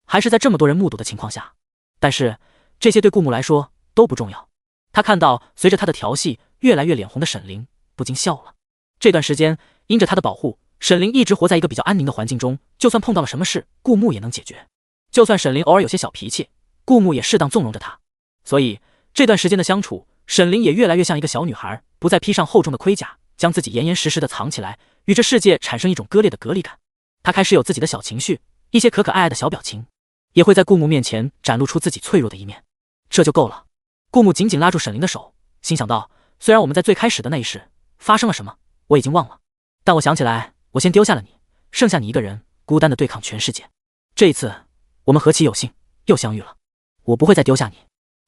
还是在这么多人目睹的情况下，但是这些对顾木来说都不重要。他看到随着他的调戏越来越脸红的沈凌，不禁笑了。这段时间因着他的保护，沈凌一直活在一个比较安宁的环境中，就算碰到了什么事，顾木也能解决。就算沈凌偶尔有些小脾气，顾木也适当纵容着他。所以这段时间的相处，沈凌也越来越像一个小女孩，不再披上厚重的盔甲，将自己严严实实的藏起来，与这世界产生一种割裂的隔离感。她开始有自己的小情绪，一些可可爱爱的小表情，也会在顾木面前展露出自己脆弱的一面。这就够了。顾木紧紧拉住沈凌的手，心想到，虽然我们在最开始的那一世发生了什么我已经忘了，但我想起来，我先丢下了你，剩下你一个人孤单的对抗全世界。这一次我们何其有幸又相遇了，我不会再丢下你，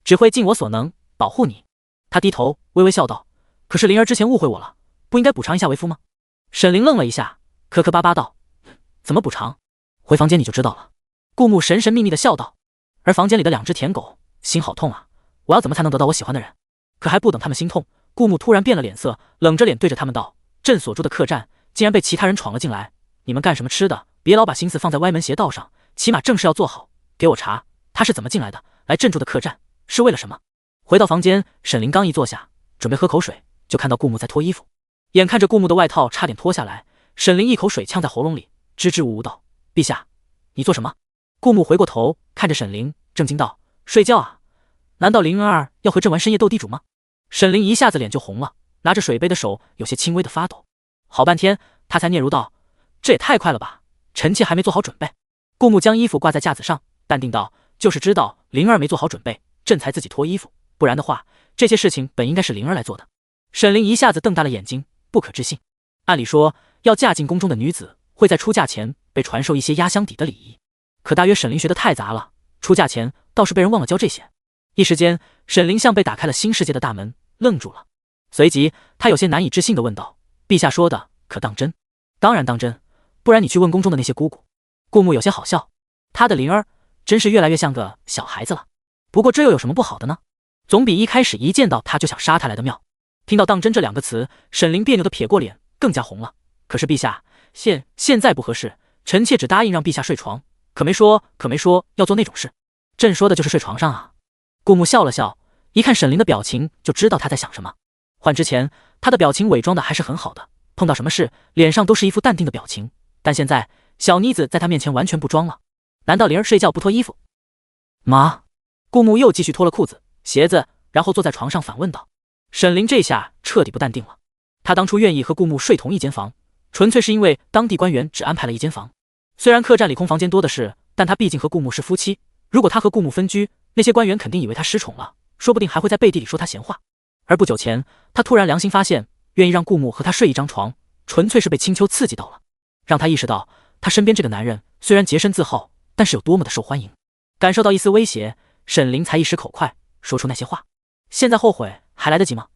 只会尽我所能保护你。他低头微微笑道，可是灵儿之前误会我了，不应该补偿一下为夫吗？沈凌愣了一下，磕磕巴巴道，怎么补偿？回房间你就知道了。顾木神神秘秘的笑道。而房间里的两只舔狗心好痛啊，我要怎么才能得到我喜欢的人？可还不等他们心痛，顾木突然变了脸色，冷着脸对着他们道，朕所住的客栈竟然被其他人闯了进来，你们干什么吃的？别老把心思放在歪门邪道上，起码正事要做好，给我查他是怎么进来的，来朕住的客栈是为了什么？回到房间，沈凌刚一坐下准备喝口水，就看到顾木在脱衣服。眼看着顾木的外套差点脱下来，沈凌一口水呛在喉咙里，支支吾吾道，陛下你做什么？顾木回过头看着沈凌，正惊道，睡觉啊，难道灵儿要和朕玩深夜斗地主吗？沈凌一下子脸就红了，拿着水杯的手有些轻微的发抖，好半天他才嗫嚅道，这也太快了吧，臣妾还没做好准备。顾木将衣服挂在架子上，淡定道，就是知道灵儿没做好准备，朕才自己脱衣服，不然的话这些事情本应该是灵儿来做的。沈凌一下子瞪大了眼睛，不可置信。按理说要嫁进宫中的女子会在出嫁前被传授一些压箱底的礼仪，可大约沈凌学得太杂了，出嫁前倒是被人忘了教这些。一时间沈凌像被打开了新世界的大门，愣住了。随即他有些难以置信地问道，陛下说的可当真？当然当真，不然你去问宫中的那些姑姑。顾木有些好笑，他的灵儿真是越来越像个小孩子了。不过这又有什么不好的呢？总比一开始一见到他就想杀他来的妙。听到当真这两个词，沈凌别扭地撇过脸，更加红了。可是陛下，现在不合适，臣妾只答应让陛下睡床，可没说要做那种事。朕说的就是睡床上啊。顾木笑了笑，一看沈凌的表情就知道他在想什么。换之前他的表情伪装的还是很好的，碰到什么事脸上都是一副淡定的表情，但现在小妮子在他面前完全不装了。难道灵儿睡觉不脱衣服？妈！顾木又继续脱了裤子鞋子，然后坐在床上反问道。沈凌这下彻底不淡定了。他当初愿意和顾木睡同一间房，纯粹是因为当地官员只安排了一间房。虽然客栈里空房间多的是，但他毕竟和顾木是夫妻，如果他和顾木分居，那些官员肯定以为他失宠了，说不定还会在背地里说他闲话。而不久前他突然良心发现，愿意让顾木和他睡一张床，纯粹是被青丘刺激到了，让他意识到他身边这个男人虽然洁身自好，但是有多么的受欢迎。感受到一丝威胁，沈凌才一时口快说出那些话。现在后悔还来得及吗？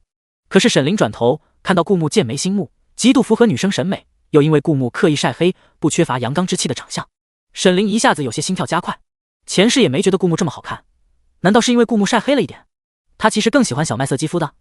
可是沈凌转头看到顾木剑眉星目，极度符合女生审美，又因为顾木刻意晒黑，不缺乏阳刚之气的长相，沈凌一下子有些心跳加快。前世也没觉得顾木这么好看，难道是因为顾木晒黑了一点？他其实更喜欢小麦色肌肤的，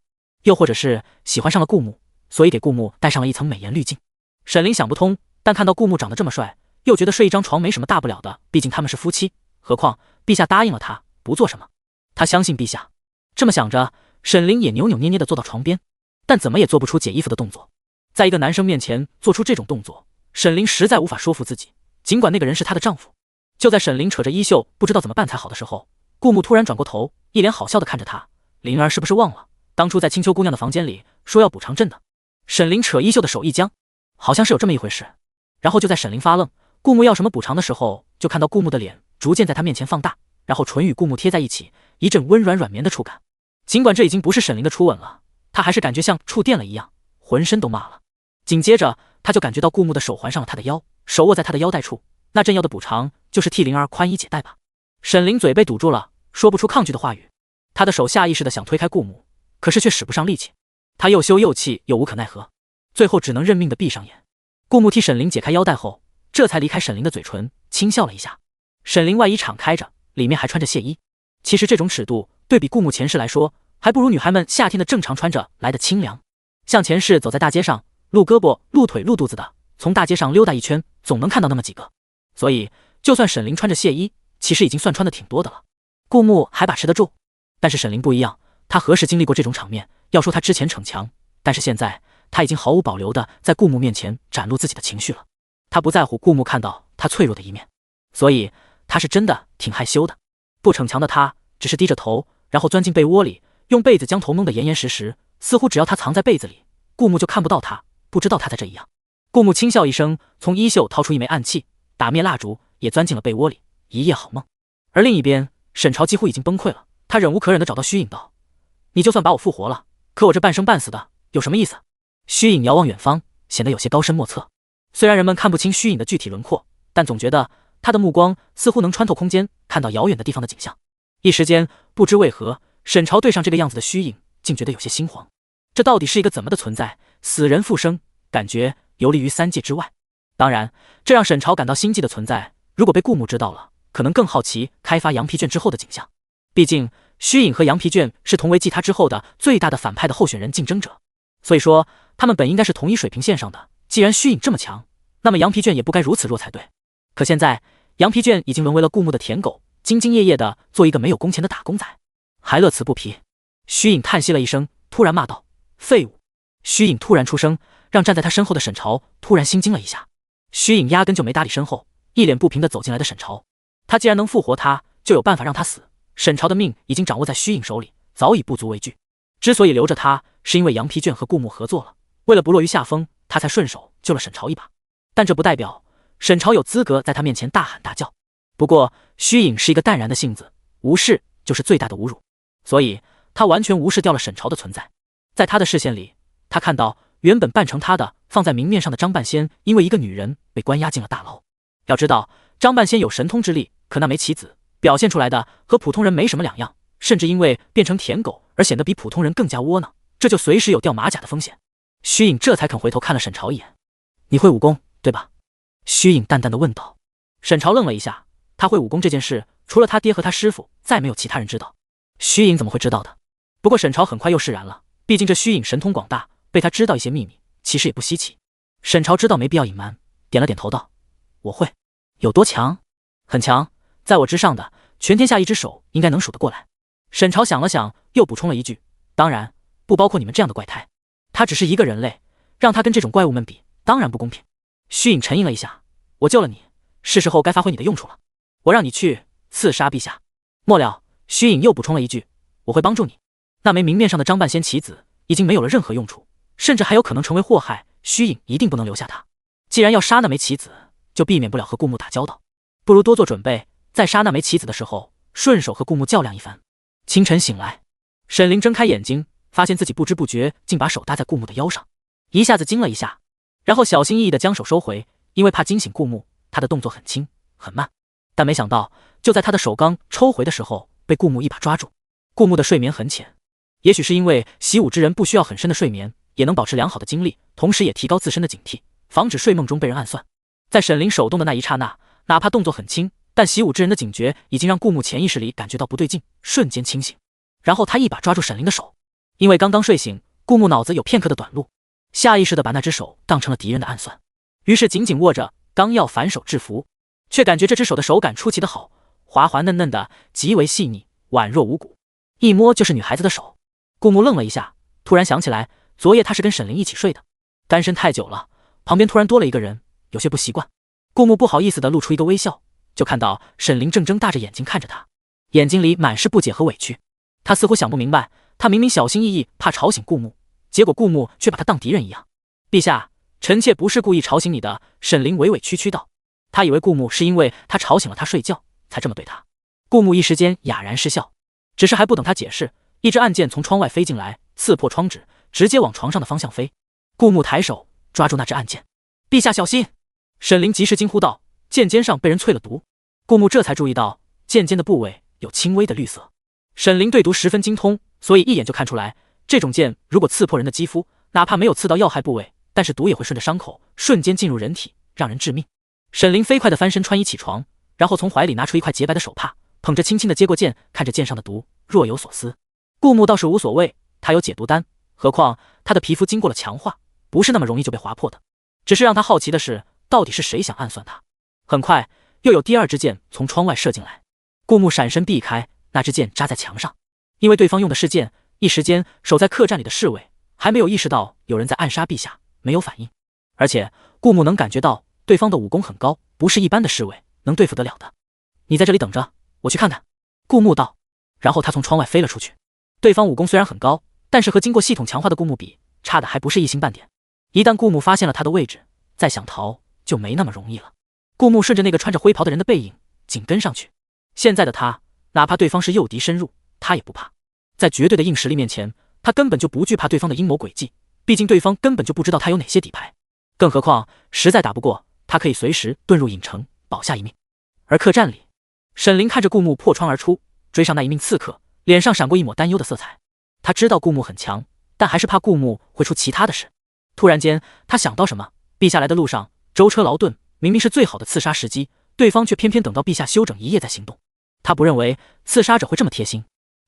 又或者是喜欢上了顾木，所以给顾木戴上了一层美颜滤镜。沈凌想不通，但看到顾木长得这么帅，又觉得睡一张床没什么大不了的，毕竟他们是夫妻，何况陛下答应了他，不做什么。他相信陛下。这么想着，沈凌也扭扭捏捏地坐到床边，但怎么也做不出解衣服的动作。在一个男生面前做出这种动作，沈凌实在无法说服自己，尽管那个人是她的丈夫。就在沈凌扯着衣袖不知道怎么办才好的时候，顾木突然转过头，一脸好笑地看着她。灵儿是不是忘了当初在青丘姑娘的房间里说要补偿朕的？沈凌扯衣袖的手一僵，好像是有这么一回事。然后就在沈凌发愣，顾木要什么补偿的时候，就看到顾木的脸逐渐在他面前放大，然后唇与顾木贴在一起，一阵温软软绵的触感。尽管这已经不是沈凌的初吻了，他还是感觉像触电了一样，浑身都麻了。紧接着他就感觉到顾木的手环上了他的腰，手握在他的腰带处，那朕要的补偿就是替灵儿宽衣解带吧。沈凌嘴被堵住了，说不出抗拒的话语。他的手下意识的想推开顾木，可是却使不上力气。他又羞又气又无可奈何，最后只能认命的闭上眼。顾木替沈凌解开腰带后，这才离开沈凌的嘴唇，轻笑了一下。沈凌外衣敞开着，里面还穿着亵衣。其实这种尺度对比顾木前世来说，还不如女孩们夏天的正常穿着来的清凉。像前世走在大街上，露胳膊露腿露肚子的，从大街上溜达一圈总能看到那么几个。所以就算沈凌穿着亵衣，其实已经算穿的挺多的了。顾木还把持得住，但是沈凌不一样，他何时经历过这种场面？要说他之前逞强，但是现在他已经毫无保留的在顾木面前展露自己的情绪了。他不在乎顾木看到他脆弱的一面，所以他是真的挺害羞的。不逞强的他只是低着头，然后钻进被窝里，用被子将头蒙得严严实实，似乎只要他藏在被子里，顾木就看不到他，不知道他在这一样。顾木轻笑一声，从衣袖掏出一枚暗器，打灭蜡烛，也钻进了被窝里，一夜好梦。而另一边，沈朝几乎已经崩溃了，他忍无可忍地找到虚影道：“你就算把我复活了，可我这半生半死的有什么意思？”虚影遥望远方，显得有些高深莫测。虽然人们看不清虚影的具体轮廓，但总觉得他的目光似乎能穿透空间，看到遥远的地方的景象。一时间，不知为何，沈朝对上这个样子的虚影，竟觉得有些心慌。这到底是一个怎么的存在？死人复生，感觉游离于三界之外。当然，这让沈朝感到心悸的存在，如果被顾木知道了，可能更好奇开发羊皮卷之后的景象。毕竟虚影和羊皮卷是同为继他之后的最大的反派的候选人竞争者，所以说他们本应该是同一水平线上的。既然虚影这么强，那么羊皮卷也不该如此弱才对。可现在羊皮卷已经沦为了顾木的舔狗，兢兢业业的做一个没有工钱的打工仔，还乐此不疲。虚影叹息了一声，突然骂道：“废物！”虚影突然出声，让站在他身后的沈朝突然心惊了一下。虚影压根就没搭理身后一脸不平的走进来的沈朝，他既然能复活他，就有办法让他死。沈朝的命已经掌握在虚影手里，早已不足为惧。之所以留着他，是因为羊皮卷和顾木合作了，为了不落于下风，他才顺手救了沈朝一把。但这不代表沈朝有资格在他面前大喊大叫。不过虚影是一个淡然的性子，无视就是最大的侮辱，所以他完全无视掉了沈朝的存在。在他的视线里，他看到原本扮成他的放在明面上的张半仙，因为一个女人被关押进了大牢。要知道张半仙有神通之力，可那枚棋子表现出来的和普通人没什么两样，甚至因为变成舔狗而显得比普通人更加窝囊，这就随时有掉马甲的风险。虚影这才肯回头看了沈朝一眼：“你会武功对吧？”虚影淡淡的问道。沈朝愣了一下，他会武功这件事，除了他爹和他师傅，再没有其他人知道。虚影怎么会知道的？不过沈朝很快又释然了，毕竟这虚影神通广大，被他知道一些秘密，其实也不稀奇。沈朝知道没必要隐瞒，点了点头道：“我会。”有多强？很强，在我之上的，全天下一只手应该能数得过来。沈朝想了想，又补充了一句：“当然，不包括你们这样的怪胎。他只是一个人类，让他跟这种怪物们比，当然不公平。”虚影沉吟了一下：“我救了你，是时候该发挥你的用处了。我让你去刺杀陛下。”末了，虚影又补充了一句：“我会帮助你。”那枚明面上的张半仙棋子已经没有了任何用处，甚至还有可能成为祸害。虚影一定不能留下他。既然要杀那枚棋子，就避免不了和顾木打交道，不如多做准备，在杀那枚棋子的时候，顺手和顾木较量一番。清晨醒来，沈凌睁开眼睛，发现自己不知不觉竟把手搭在顾木的腰上，一下子惊了一下，然后小心翼翼地将手收回，因为怕惊醒顾木，他的动作很轻很慢。但没想到，就在他的手刚抽回的时候，被顾木一把抓住。顾木的睡眠很浅，也许是因为习武之人不需要很深的睡眠，也能保持良好的精力，同时也提高自身的警惕，防止睡梦中被人暗算。在沈凌手动的那一刹那，哪怕动作很轻，但习武之人的警觉已经让顾木潜意识里感觉到不对劲，瞬间清醒。然后他一把抓住沈凌的手，因为刚刚睡醒，顾木脑子有片刻的短路，下意识的把那只手当成了敌人的暗算。于是紧紧握着，刚要反手制服，却感觉这只手的手感出奇的好，滑滑嫩嫩的，极为细腻，宛若无骨，一摸就是女孩子的手。顾木愣了一下，突然想起来，昨夜他是跟沈凌一起睡的，单身太久了，旁边突然多了一个人，有些不习惯。顾木不好意思地露出一个微笑，就看到沈凌正睁大着眼睛看着他，眼睛里满是不解和委屈。他似乎想不明白，他明明小心翼翼，怕吵醒顾木，结果顾木却把他当敌人一样。陛下，臣妾不是故意吵醒你的。沈凌委委屈屈道。他以为顾木是因为他吵醒了他睡觉，才这么对他。顾木一时间哑然失笑，只是还不等他解释，一支暗箭从窗外飞进来，刺破窗纸，直接往床上的方向飞。顾木抬手抓住那支暗箭，陛下小心！沈凌及时惊呼道，剑尖上被人淬了毒。顾木这才注意到剑尖的部位有轻微的绿色。沈凌对毒十分精通，所以一眼就看出来，这种剑如果刺破人的肌肤，哪怕没有刺到要害部位，但是毒也会顺着伤口瞬间进入人体，让人致命。沈凌飞快地翻身穿衣起床，然后从怀里拿出一块洁白的手帕，捧着轻轻地接过剑，看着剑上的毒，若有所思。顾木倒是无所谓，他有解毒丹，何况他的皮肤经过了强化，不是那么容易就被划破的。只是让他好奇的是，到底是谁想暗算他？很快又有第二支箭从窗外射进来，顾木闪身避开，那支箭扎在墙上。因为对方用的是剑，一时间守在客栈里的侍卫还没有意识到有人在暗杀陛下，没有反应。而且顾木能感觉到对方的武功很高，不是一般的侍卫能对付得了的。你在这里等着，我去看看。顾木道，然后他从窗外飞了出去。对方武功虽然很高，但是和经过系统强化的顾木比，差的还不是一星半点。一旦顾木发现了他的位置，再想逃就没那么容易了。顾木顺着那个穿着灰袍的人的背影紧跟上去。现在的他，哪怕对方是诱敌深入，他也不怕。在绝对的硬实力面前，他根本就不惧怕对方的阴谋诡计，毕竟对方根本就不知道他有哪些底牌。更何况实在打不过，他可以随时遁入隐城，保下一命。而客栈里，沈凌看着顾木破窗而出，追上那一名刺客，脸上闪过一抹担忧的色彩。他知道顾木很强，但还是怕顾木会出其他的事。突然间他想到什么，陛下来的路上舟车劳顿，明明是最好的刺杀时机，对方却偏偏等到陛下休整一夜再行动。他不认为刺杀者会这么贴心，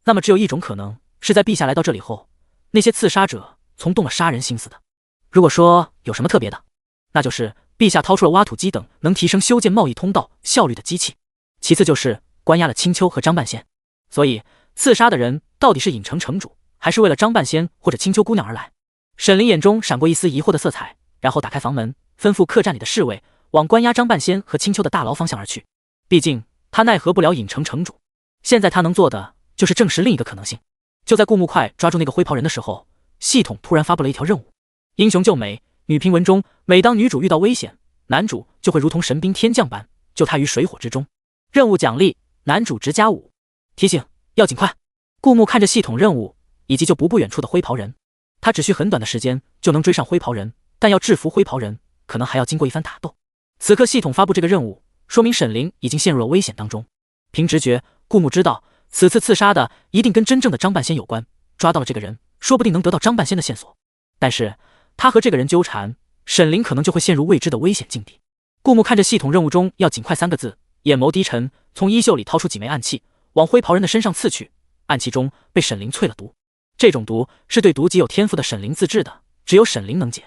那么只有一种可能，是在陛下来到这里后，那些刺杀者从动了杀人心思的。如果说有什么特别的，那就是陛下掏出了挖土机等能提升修建贸易通道效率的机器，其次就是关押了青丘和张半仙。所以刺杀的人到底是隐城城主，还是为了张半仙或者青丘姑娘而来？沈凌眼中闪过一丝疑惑的色彩，然后打开房门，吩咐客栈里的侍卫往关押张半仙和青丘的大牢方向而去。毕竟他奈何不了隐城城主，现在他能做的就是证实另一个可能性。就在顾木快抓住那个灰袍人的时候，系统突然发布了一条任务：英雄救美。女评文中，每当女主遇到危险，男主就会如同神兵天将般救她于水火之中。任务奖励：男主直加5。提醒：要尽快。顾木看着系统任务以及就不远处的灰袍人，他只需很短的时间就能追上灰袍人，但要制服灰袍人，可能还要经过一番打斗。此刻系统发布这个任务，说明沈凌已经陷入了危险当中。凭直觉，顾木知道此次刺杀的一定跟真正的张半仙有关，抓到了这个人，说不定能得到张半仙的线索。但是他和这个人纠缠，沈凌可能就会陷入未知的危险境地。顾木看着系统任务中要尽快3个字，眼眸低沉，从衣袖里掏出几枚暗器，往灰袍人的身上刺去。暗器中被沈凌淬了毒，这种毒是对毒极有天赋的沈凌自制的，只有沈凌能解。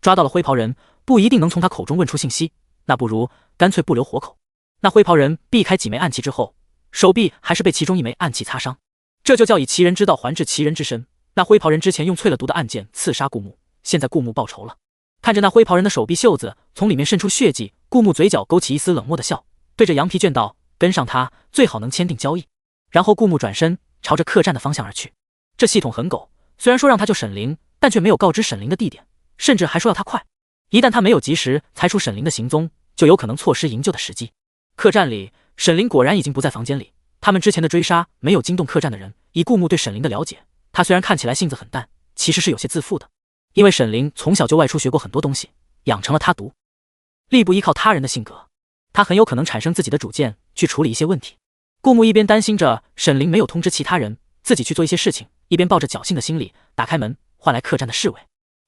抓到了灰袍人，不一定能从他口中问出信息，那不如干脆不留活口。那灰袍人避开几枚暗器之后，手臂还是被其中一枚暗器擦伤，这就叫以其人之道还治其人之身。那灰袍人之前用淬了毒的暗箭刺杀顾木，现在顾木报仇了。看着那灰袍人的手臂袖子从里面渗出血迹，顾木嘴角勾起一丝冷漠的笑，对着羊皮卷道：跟上他，最好能签订交易。然后顾木转身朝着客栈的方向而去。这系统很狗，虽然说让他救沈凌，但却没有告知沈凌的地点，甚至还说要他快。一旦他没有及时猜出沈凌的行踪，就有可能错失营救的时机。客栈里，沈凌果然已经不在房间里。他们之前的追杀没有惊动客栈的人，以顾木对沈凌的了解，他虽然看起来性子很淡，其实是有些自负的。因为沈凌从小就外出学过很多东西，养成了他独立不依靠他人的性格，他很有可能产生自己的主见去处理一些问题。顾木一边担心着沈凌没有通知其他人，自己去做一些事情，一边抱着侥幸的心理打开门，换来客栈的侍卫。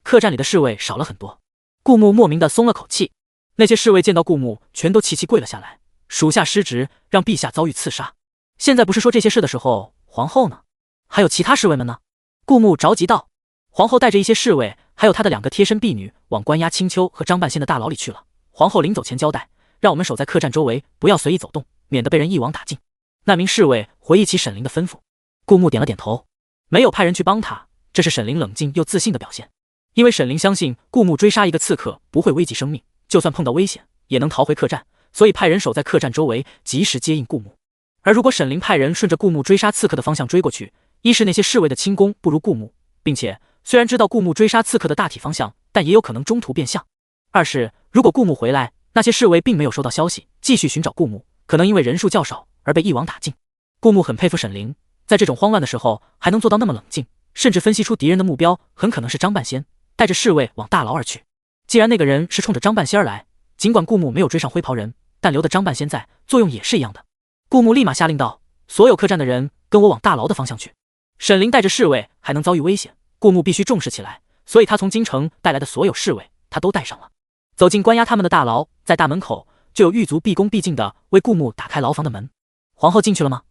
客栈里的侍卫少了很多，顾木莫名的松了口气。那些侍卫见到顾木，全都齐齐跪了下来，属下失职，让陛下遭遇刺杀。现在不是说这些事的时候，皇后呢？还有其他侍卫们呢？顾木着急道。皇后带着一些侍卫还有他的2个贴身婢女往关押青丘和张半仙的大牢里去了。皇后临走前交代，让我们守在客栈周围，不要随意走动，免得被人一网打尽。那名侍卫回忆起沈凌的吩咐，顾木点了点头，没有派人去帮他，这是沈凌冷静又自信的表现。因为沈凌相信顾木追杀一个刺客不会危及生命，就算碰到危险也能逃回客栈，所以派人守在客栈周围，及时接应顾木。而如果沈凌派人顺着顾木追杀刺客的方向追过去，一是那些侍卫的轻功不如顾木，并且虽然知道顾木追杀刺客的大体方向，但也有可能中途变向；二是如果顾木回来，那些侍卫并没有收到消息，继续寻找顾木，可能因为人数较少而被一网打尽。顾木很佩服沈凌，在这种慌乱的时候还能做到那么冷静，甚至分析出敌人的目标很可能是张半仙，带着侍卫往大牢而去。既然那个人是冲着张半仙而来，尽管顾木没有追上灰袍人，但留的张半仙在，作用也是一样的。顾木立马下令道：所有客栈的人跟我往大牢的方向去。沈凌带着侍卫还能遭遇危险，顾木必须重视起来，所以他从京城带来的所有侍卫他都带上了。走进关押他们的大牢，在大门口就有狱卒毕恭毕敬地为顾木打开牢房的门。皇后进去了吗？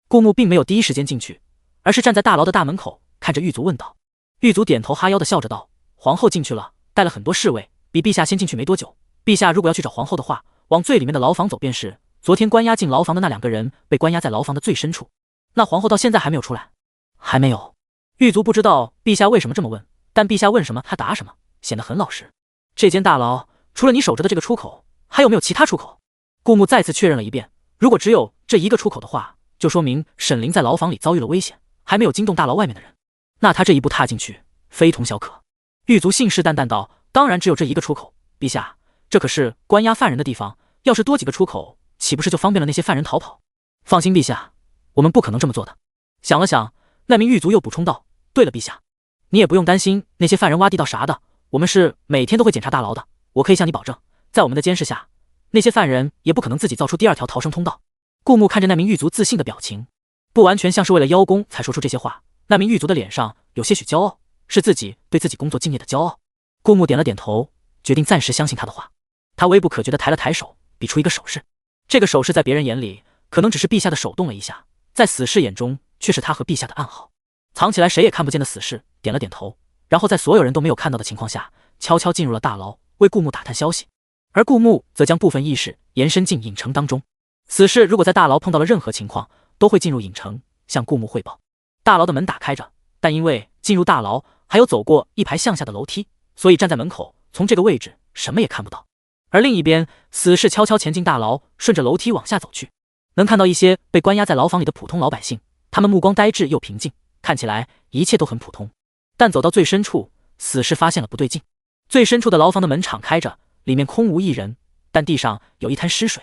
顾木并没有第一时间进去，而是站在大牢的大门口看着狱卒问道。狱卒点头哈腰地笑着道：皇后进去了，带了很多侍卫，比陛下先进去没多久。陛下如果要去找皇后的话，往最里面的牢房走便是。昨天关押进牢房的那2个人被关押在牢房的最深处。那皇后到现在还没有出来？还没有。狱卒不知道陛下为什么这么问，但陛下问什么他答什么，显得很老实。这间大牢除了你守着的这个出口，还有没有其他出口？顾木再次确认了一遍，如果只有这一个出口的话，就说明沈凌在牢房里遭遇了危险，还没有惊动大牢外面的人，那他这一步踏进去非同小可。狱卒信誓旦旦道：当然只有这一个出口，陛下，这可是关押犯人的地方，要是多几个出口，岂不是就方便了那些犯人逃跑？放心，陛下，我们不可能这么做的。想了想，那名狱卒又补充道：对了，陛下，你也不用担心那些犯人挖地道啥的，我们是每天都会检查大牢的，我可以向你保证，在我们的监视下，那些犯人也不可能自己造出第2条逃生通道。顾木看着那名狱卒自信的表情，不完全像是为了邀功才说出这些话，那名狱卒的脸上有些许骄傲，是自己对自己工作敬业的骄傲。顾木点了点头，决定暂时相信他的话。他微不可觉地抬了抬手，比出一个手势。这个手势在别人眼里可能只是陛下的手动了一下，在死士眼中却是他和陛下的暗号。藏起来谁也看不见的死士点了点头，然后在所有人都没有看到的情况下，悄悄进入了大牢，为顾木打探消息。而顾木则将部分意识延伸进影城当中。死士如果在大牢碰到了任何情况，都会进入影城向顾木汇报。大牢的门打开着，但因为进入大牢还有走过一排向下的楼梯，所以站在门口从这个位置什么也看不到。而另一边，死士悄悄前进大牢，顺着楼梯往下走去，能看到一些被关押在牢房里的普通老百姓，他们目光呆滞又平静，看起来一切都很普通。但走到最深处，死士发现了不对劲。最深处的牢房的门敞开着，里面空无一人，但地上有一滩湿水。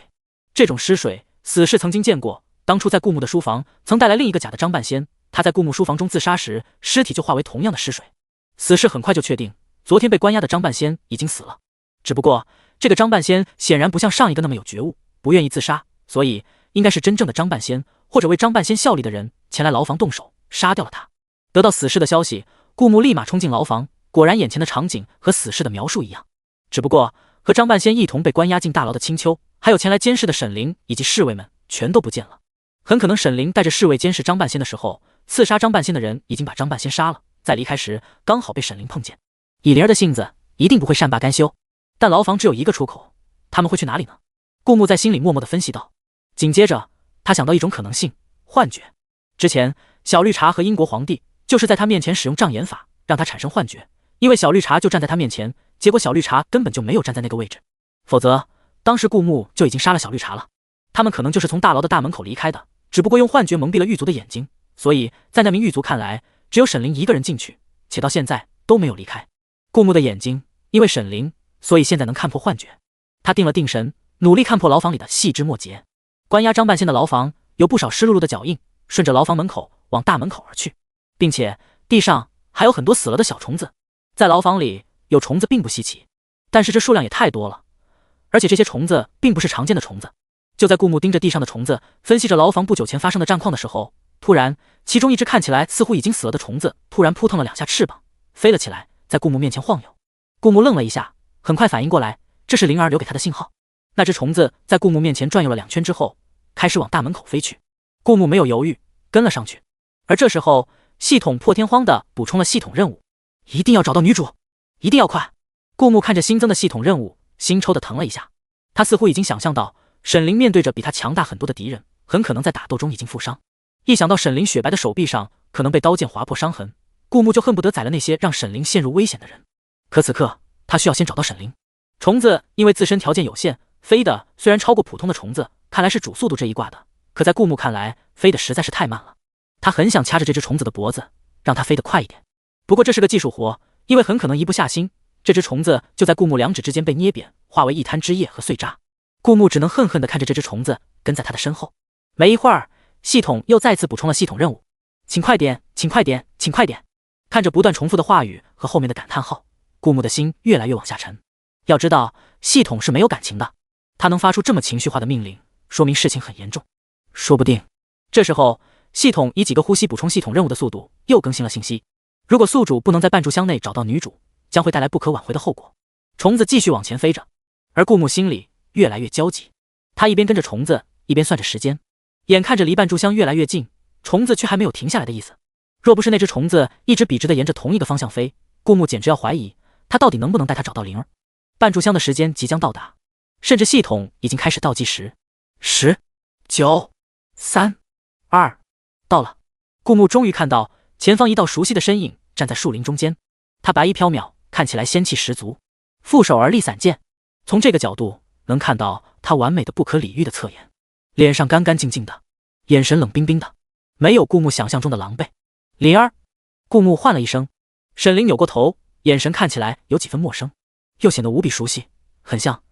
这种湿水，死士曾经见过，当初在顾木的书房曾带来另一个假的张半仙，他在顾木书房中自杀时，尸体就化为同样的湿水。死士很快就确定，昨天被关押的张半仙已经死了。只不过这个张半仙显然不像上一个那么有觉悟，不愿意自杀，所以应该是真正的张半仙，或者为张半仙效力的人前来牢房动手，杀掉了他。得到死士的消息，顾木立马冲进牢房，果然眼前的场景和死士的描述一样。只不过和张半仙一同被关押进大牢的青丘，还有前来监视的沈凌以及侍卫们全都不见了。很可能沈凌带着侍卫监视张半仙的时候，刺杀张半仙的人已经把张半仙杀了，在离开时刚好被沈凌碰见。以灵儿的性子，一定不会善罢甘休。但牢房只有一个出口，他们会去哪里呢？顾木在心里默默地分析道。紧接着他想到一种可能性，幻觉。之前小绿茶和英国皇帝就是在他面前使用障眼法，让他产生幻觉，因为小绿茶就站在他面前，结果小绿茶根本就没有站在那个位置，否则当时顾木就已经杀了小绿茶了。他们可能就是从大牢的大门口离开的，只不过用幻觉蒙蔽了狱卒的眼睛，所以在那名狱卒看来，只有沈凌一个人进去，且到现在都没有离开。顾木的眼睛因为沈凌，所以现在能看破幻觉。他定了定神，努力看破牢房里的细枝末节。关押张半仙的牢房有不少湿漉漉的脚印，顺着牢房门口往大门口而去，并且地上还有很多死了的小虫子。在牢房里有虫子并不稀奇，但是这数量也太多了，而且这些虫子并不是常见的虫子。就在顾木盯着地上的虫子，分析着牢房不久前发生的战况的时候，突然其中一只看起来似乎已经死了的虫子突然扑腾了2下翅膀，飞了起来，在顾木面前晃悠。顾木愣了一下，很快反应过来，这是灵儿留给他的信号。那只虫子在顾木面前转悠了2圈之后，开始往大门口飞去。顾木没有犹豫，跟了上去。而这时候，系统破天荒地补充了系统任务，一定要找到女主。一定要快！顾木看着新增的系统任务，心抽的疼了一下。他似乎已经想象到沈凌面对着比他强大很多的敌人，很可能在打斗中已经负伤。一想到沈凌雪白的手臂上可能被刀剑划破伤痕，顾木就恨不得宰了那些让沈凌陷入危险的人。可此刻他需要先找到沈凌。虫子因为自身条件有限，飞的虽然超过普通的虫子，看来是主速度这一挂的，可在顾木看来，飞的实在是太慢了。他很想掐着这只虫子的脖子，让它飞得快一点。不过这是个技术活，因为很可能一不下心，这只虫子就在顾木两指之间被捏扁，化为一滩汁液和碎渣。顾木只能恨恨地看着这只虫子跟在他的身后。没一会儿，系统又再次补充了系统任务：请快点，请快点，请快点。看着不断重复的话语和后面的感叹号，顾木的心越来越往下沉。要知道，系统是没有感情的，他能发出这么情绪化的命令，说明事情很严重。说不定这时候，系统以几个呼吸补充系统任务的速度又更新了信息。如果宿主不能在半炷香内找到女主，将会带来不可挽回的后果。虫子继续往前飞着，而顾木心里越来越焦急。他一边跟着虫子，一边算着时间。眼看着离半炷香越来越近，虫子却还没有停下来的意思。若不是那只虫子一直笔直地沿着同一个方向飞，顾木简直要怀疑他到底能不能带他找到灵儿。半炷香的时间即将到达，甚至系统已经开始倒计时。10、9、3、2，到了。顾木终于看到前方一道熟悉的身影站在树林中间，他白衣飘渺，看起来仙气十足，负手而立散剑。从这个角度能看到他完美的不可理喻的侧颜，脸上干干净净的，眼神冷冰冰的，没有顾木想象中的狼狈。灵儿，顾木唤了一声。沈凌扭过头，眼神看起来有几分陌生，又显得无比熟悉，很像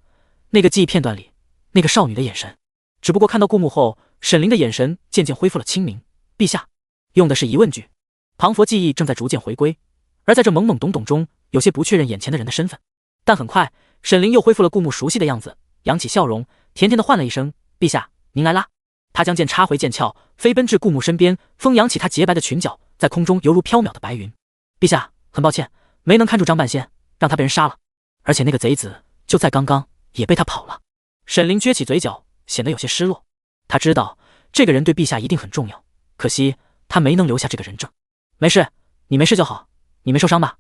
那个记忆片段里那个少女的眼神。只不过看到顾木后，沈凌的眼神渐渐恢复了清明。陛下，用的是疑问句。庞佛记忆正在逐渐回归，而在这懵懵懂懂中，有些不确认眼前的人的身份。但很快，沈凌又恢复了顾木熟悉的样子，扬起笑容，甜甜的唤了一声：“陛下，您来啦！”他将剑插回剑鞘，飞奔至顾木身边，风扬起他洁白的裙角，在空中犹如缥缈的白云。陛下，很抱歉，没能看住张半仙，让他被人杀了。而且那个贼子就在刚刚也被他跑了。沈凌撅起嘴角，显得有些失落。他知道这个人对陛下一定很重要，可惜他没能留下这个人证。没事，你没事就好，你没受伤吧？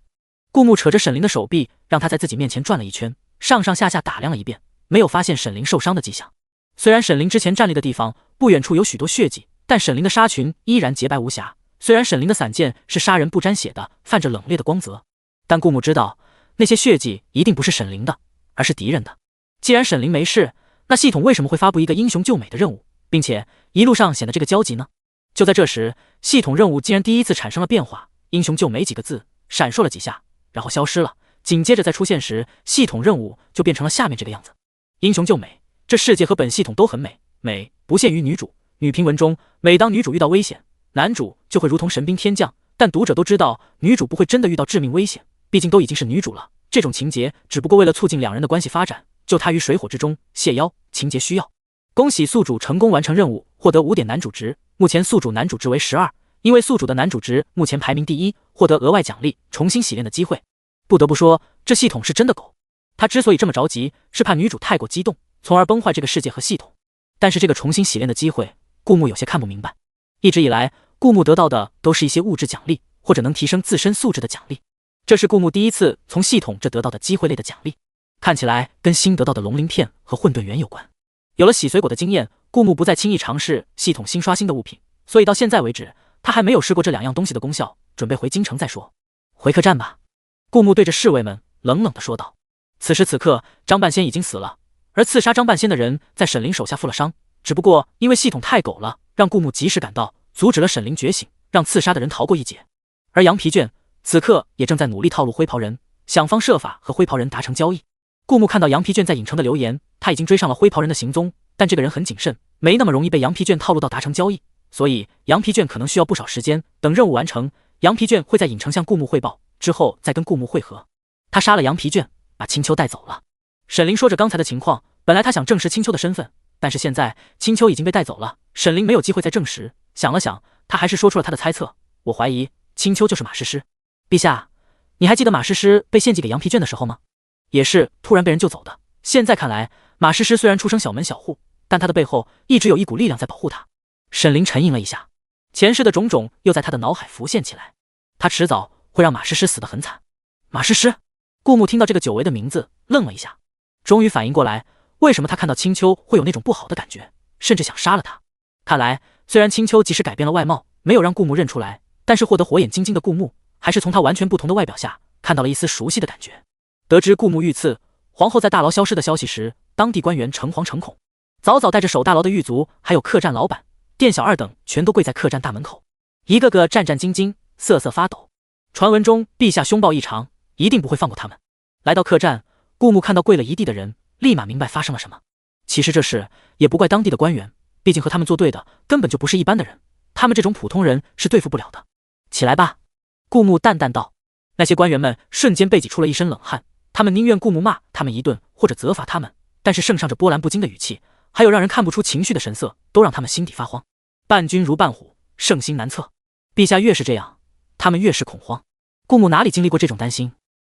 顾木扯着沈凌的手臂，让他在自己面前转了一圈，上上下下打量了一遍，没有发现沈凌受伤的迹象。虽然沈凌之前站立的地方不远处有许多血迹，但沈凌的纱裙依然洁白无瑕。虽然沈凌的散剑是杀人不沾血的，泛着冷冽的光泽，但顾木知道那些血迹一定不是沈凌的，而是敌人的。既然沈凌没事，那系统为什么会发布一个英雄救美的任务，并且一路上显得这个焦急呢？就在这时，系统任务竟然第一次产生了变化，英雄救美几个字闪烁了几下，然后消失了。紧接着再出现时，系统任务就变成了下面这个样子：英雄救美，这世界和本系统都很美，美不限于女主。女评文中，每当女主遇到危险，男主就会如同神兵天降，但读者都知道女主不会真的遇到致命危险，毕竟都已经是女主了。这种情节只不过为了促进两人的关系发展，救她于水火之中，谢邀，情节需要。恭喜宿主成功完成任务，获得5点男主值，目前宿主男主值为12，因为宿主的男主值目前排名第1，获得额外奖励重新洗练的机会。不得不说，这系统是真的狗。他之所以这么着急，是怕女主太过激动，从而崩坏这个世界和系统。但是这个重新洗练的机会，顾木有些看不明白。一直以来，顾木得到的都是一些物质奖励，或者能提升自身素质的奖励。这是顾木第一次从系统这得到的机会类的奖励，看起来跟新得到的龙鳞片和混沌圆有关。有了洗髓果的经验，顾木不再轻易尝试系统新刷新的物品，所以到现在为止，他还没有试过这2样东西的功效，准备回京城再说。回客栈吧，顾木对着侍卫们冷冷地说道。此时此刻，张半仙已经死了，而刺杀张半仙的人在沈凌手下负了伤，只不过因为系统太狗了，让顾木及时赶到，阻止了沈凌觉醒，让刺杀的人逃过一劫。而羊皮卷此刻也正在努力套路灰袍人，想方设法和灰袍人达成交易。顾木看到羊皮卷在影城的留言，他已经追上了灰袍人的行踪，但这个人很谨慎，没那么容易被羊皮卷套路到达成交易，所以羊皮卷可能需要不少时间。等任务完成，羊皮卷会在影城向顾木汇报，之后再跟顾木会合。他杀了羊皮卷，把青丘带走了。沈凌说着刚才的情况，本来他想证实青丘的身份，但是现在青丘已经被带走了，沈凌没有机会再证实。想了想，他还是说出了他的猜测：我怀疑青丘就是马诗诗。陛下，你还记得马诗诗被献祭给羊皮卷的时候吗？也是突然被人救走的。现在看来，马诗诗虽然出身小门小户，但她的背后一直有一股力量在保护她。沈凌沉吟了一下，前世的种种又在他的脑海浮现起来，他迟早会让马诗诗死得很惨。马诗诗，顾木听到这个久违的名字，愣了一下，终于反应过来，为什么他看到青丘会有那种不好的感觉，甚至想杀了他。看来，虽然青丘即使改变了外貌，没有让顾木认出来，但是获得火眼金睛的顾木，还是从他完全不同的外表下，看到了一丝熟悉的感觉。得知顾木遇刺，皇后在大牢消失的消息时，当地官员诚惶诚恐，早早带着守大牢的狱卒，还有客栈老板、店小二等，全都跪在客栈大门口，一个个战战兢兢，瑟瑟发抖。传闻中，陛下凶暴异常，一定不会放过他们。来到客栈，顾木看到跪了一地的人，立马明白发生了什么。其实这事也不怪当地的官员，毕竟和他们作对的根本就不是一般的人，他们这种普通人是对付不了的。起来吧，顾木淡淡道。那些官员们瞬间背脊出了一身冷汗，他们宁愿顾木骂他们一顿或者责罚他们，但是圣上这波澜不惊的语气，还有让人看不出情绪的神色，都让他们心底发慌。伴君如伴虎，圣心难测。陛下越是这样，他们越是恐慌。顾木哪里经历过这种担心？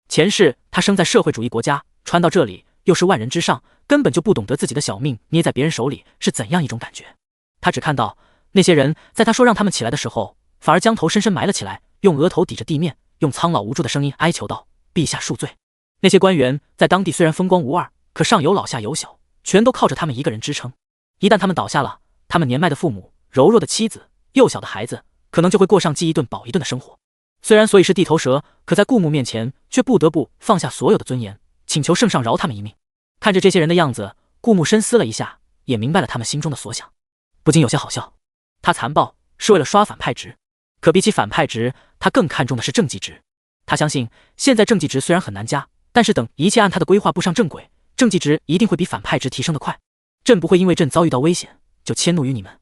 前世他生在社会主义国家，穿到这里又是万人之上，根本就不懂得自己的小命捏在别人手里是怎样一种感觉。他只看到那些人在他说让他们起来的时候，反而将头深深埋了起来，用额头抵着地面，用苍老无助的声音哀求道：“陛下恕罪。”那些官员在当地虽然风光无二，可上有老下有小，全都靠着他们一个人支撑。一旦他们倒下了，他们年迈的父母、柔弱的妻子、幼小的孩子，可能就会过上饥一顿饱一顿的生活。虽然所以是地头蛇，可在顾木面前却不得不放下所有的尊严，请求圣上饶他们一命。看着这些人的样子，顾木深思了一下，也明白了他们心中的所想，不禁有些好笑。他残暴是为了刷反派值，可比起反派值，他更看重的是政绩值。他相信现在政绩值虽然很难加，但是等一切按他的规划步上正轨，政绩值一定会比反派值提升得快。朕不会因为朕遭遇到危险就迁怒于你们，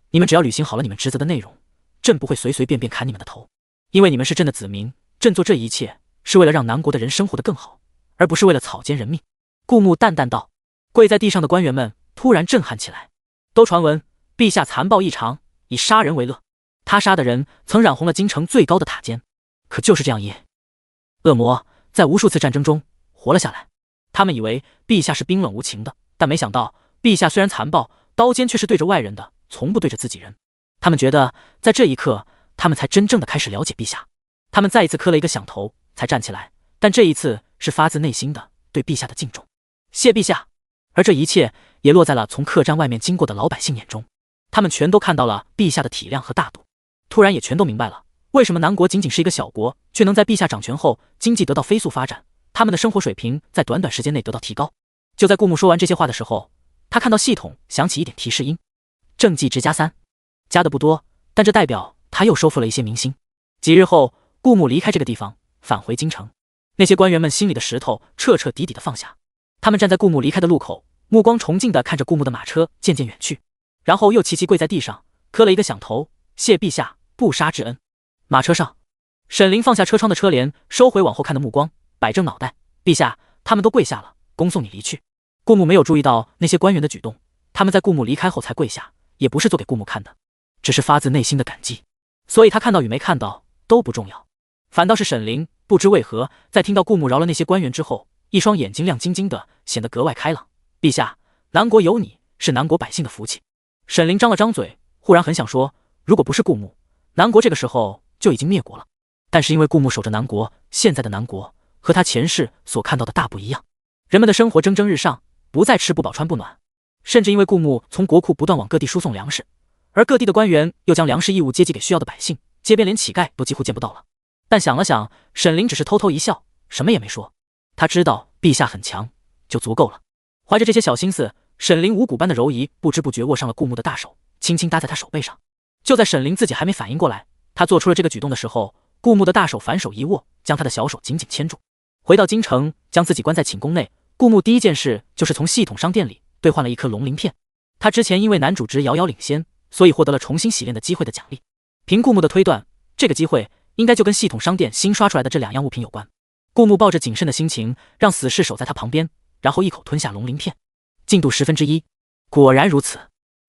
你们只要履行好了你们职责的内容，朕不会随随便便砍你们的头。因为你们是朕的子民，朕做这一切是为了让南国的人生活得更好，而不是为了草菅人命。顾木淡淡道。跪在地上的官员们突然震撼起来，都传闻陛下残暴异常，以杀人为乐。他杀的人曾染红了京城最高的塔尖，可就是这样一恶魔，在无数次战争中活了下来。他们以为陛下是冰冷无情的，但没想到陛下虽然残暴，刀尖却是对着外人的，从不对着自己人。他们觉得在这一刻，他们才真正的开始了解陛下。他们再一次磕了一个响头，才站起来，但这一次是发自内心的对陛下的敬重。谢陛下。而这一切也落在了从客栈外面经过的老百姓眼中，他们全都看到了陛下的体谅和大度，突然也全都明白了为什么南国仅仅是一个小国，却能在陛下掌权后经济得到飞速发展，他们的生活水平在短短时间内得到提高。就在顾木说完这些话的时候，他看到系统响起一点提示音，政绩值加3，加的不多，但这代表他又收复了一些民心。几日后，顾木离开这个地方，返回京城。那些官员们心里的石头彻彻底底的放下，他们站在顾木离开的路口，目光崇敬地看着顾木的马车渐渐远去，然后又齐齐跪在地上，磕了一个响头，谢陛下不杀之恩。马车上，沈凌放下车窗的车帘，收回往后看的目光，摆正脑袋，陛下，他们都跪下了，恭送你离去。顾木没有注意到那些官员的举动，他们在顾木离开后才跪下，也不是做给顾木看的，只是发自内心的感激，所以他看到与没看到都不重要。反倒是沈凌不知为何，在听到顾木饶了那些官员之后，一双眼睛亮晶晶的，显得格外开朗。陛下，南国有你，是南国百姓的福气。沈凌张了张嘴，忽然很想说，如果不是顾木，南国这个时候就已经灭国了。但是因为顾木守着南国，现在的南国和他前世所看到的大不一样，人们的生活蒸蒸日上，不再吃不饱穿不暖，甚至因为顾木从国库不断往各地输送粮食，而各地的官员又将粮食义务接济给需要的百姓，街边连乞丐都几乎见不到了。但想了想，沈凌只是偷偷一笑，什么也没说。他知道陛下很强，就足够了。怀着这些小心思，沈凌五谷般的柔仪不知不觉握上了顾木的大手，轻轻搭在他手背上。就在沈凌自己还没反应过来，他做出了这个举动的时候，顾木的大手反手一握，将他的小手紧紧牵住。回到京城，将自己关在寝宫内，顾木第一件事就是从系统商店里兑换了一颗龙鳞片。他之前因为男主值遥遥领先，所以获得了重新洗练的机会的奖励。凭顾木的推断，这个机会应该就跟系统商店新刷出来的这2样物品有关。顾木抱着谨慎的心情，让死士守在他旁边，然后一口吞下龙鳞片。进度1/10，果然如此。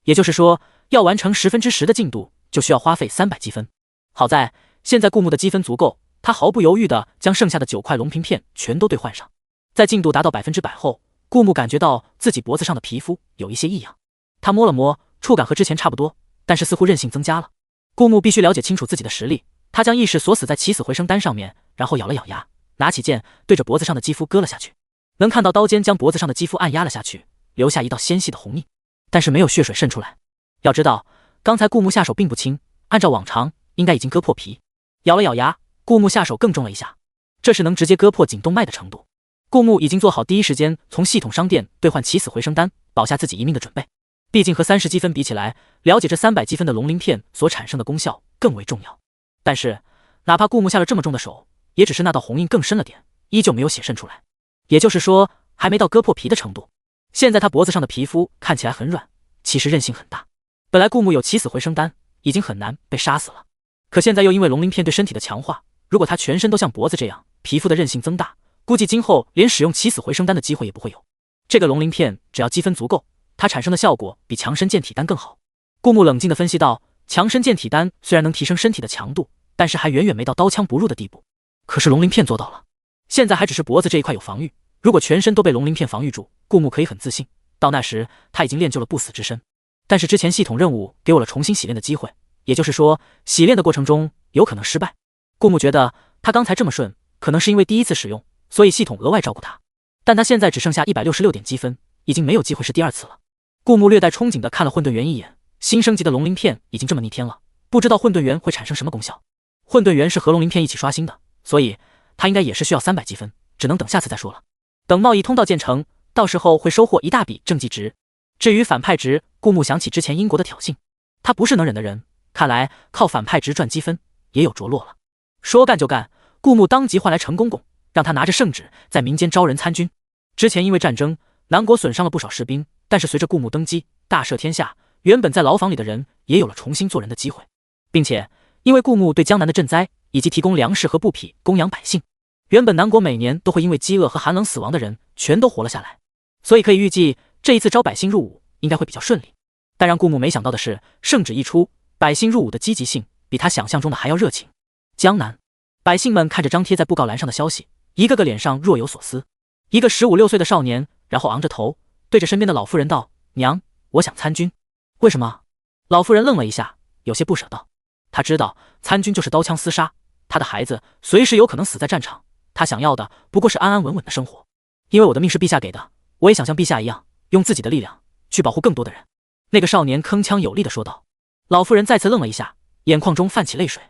也就是说，要完成10%的进度，就需要花费300积分。好在现在顾木的积分足够，他毫不犹豫地将剩下的9块龙鳞片全都兑换上。在进度达到100%后，顾木感觉到自己脖子上的皮肤有一些异样。他摸了摸，触感和之前差不多，但是似乎韧性增加了。顾木必须了解清楚自己的实力，他将意识锁死在起死回生丹上面，然后咬了咬牙，拿起剑对着脖子上的肌肤割了下去。能看到刀尖将脖子上的肌肤按压了下去，留下一道纤细的红印，但是没有血水渗出来。要知道，刚才顾木下手并不轻，按照往常应该已经割破皮。咬了咬牙，顾木下手更重了一下，这是能直接割破颈动脉的程度。顾木已经做好第一时间从系统商店兑换起死回生丹，保下自己一命的准备。毕竟和30积分比起来，了解这300积分的龙鳞片所产生的功效更为重要。但是，哪怕顾木下了这么重的手，也只是那道红印更深了点，依旧没有血渗出来。也就是说，还没到割破皮的程度。现在他脖子上的皮肤看起来很软，其实韧性很大。本来顾木有起死回生丹，已经很难被杀死了，可现在又因为龙鳞片对身体的强化，如果他全身都像脖子这样，皮肤的韧性增大，估计今后连使用起死回生丹的机会也不会有。这个龙鳞片只要积分足够，它产生的效果比强身健体丹更好。顾木冷静地分析道，强身健体丹虽然能提升身体的强度，但是还远远没到刀枪不入的地步。可是龙鳞片做到了，现在还只是脖子这一块有防御，如果全身都被龙鳞片防御住，顾木可以很自信，到那时他已经练就了不死之身。但是之前系统任务给我了重新洗练的机会，也就是说，洗练的过程中有可能失败。顾木觉得他刚才这么顺，可能是因为第一次使用，所以系统额外照顾他。但他现在只剩下166点积分，已经没有机会是第二次了。顾木略带憧憬地看了混沌元一眼，新升级的龙鳞片已经这么逆天了，不知道混沌元会产生什么功效。混沌元是和龙鳞片一起刷新的，所以他应该也是需要300积分，只能等下次再说了。等贸易通道建成，到时候会收获一大笔政绩值。至于反派值，顾木想起之前英国的挑衅，他不是能忍的人，看来靠反派值赚积分也有着落了。说干就干，顾木当即唤来陈公公，让他拿着圣旨在民间招人参军。之前因为战争，南国损伤了不少士兵，但是随着顾木登基，大赦天下，原本在牢房里的人也有了重新做人的机会，并且因为顾木对江南的赈灾以及提供粮食和布匹供养百姓，原本南国每年都会因为饥饿和寒冷死亡的人全都活了下来，所以可以预计这一次招百姓入伍应该会比较顺利。但让顾木没想到的是，圣旨一出，百姓入伍的积极性比他想象中的还要热情。江南百姓们看着张贴在布告栏上的消息，一个个脸上若有所思。一个15、16岁的少年，然后昂着头对着身边的老妇人道：“娘，我想参军。”为什么？老妇人愣了一下，有些不舍道：“他知道参军就是刀枪厮杀，他的孩子随时有可能死在战场，他想要的不过是安安稳稳的生活。因为我的命是陛下给的，我也想像陛下一样，用自己的力量去保护更多的人。”那个少年铿锵有力地说道。老妇人再次愣了一下，眼眶中泛起泪水。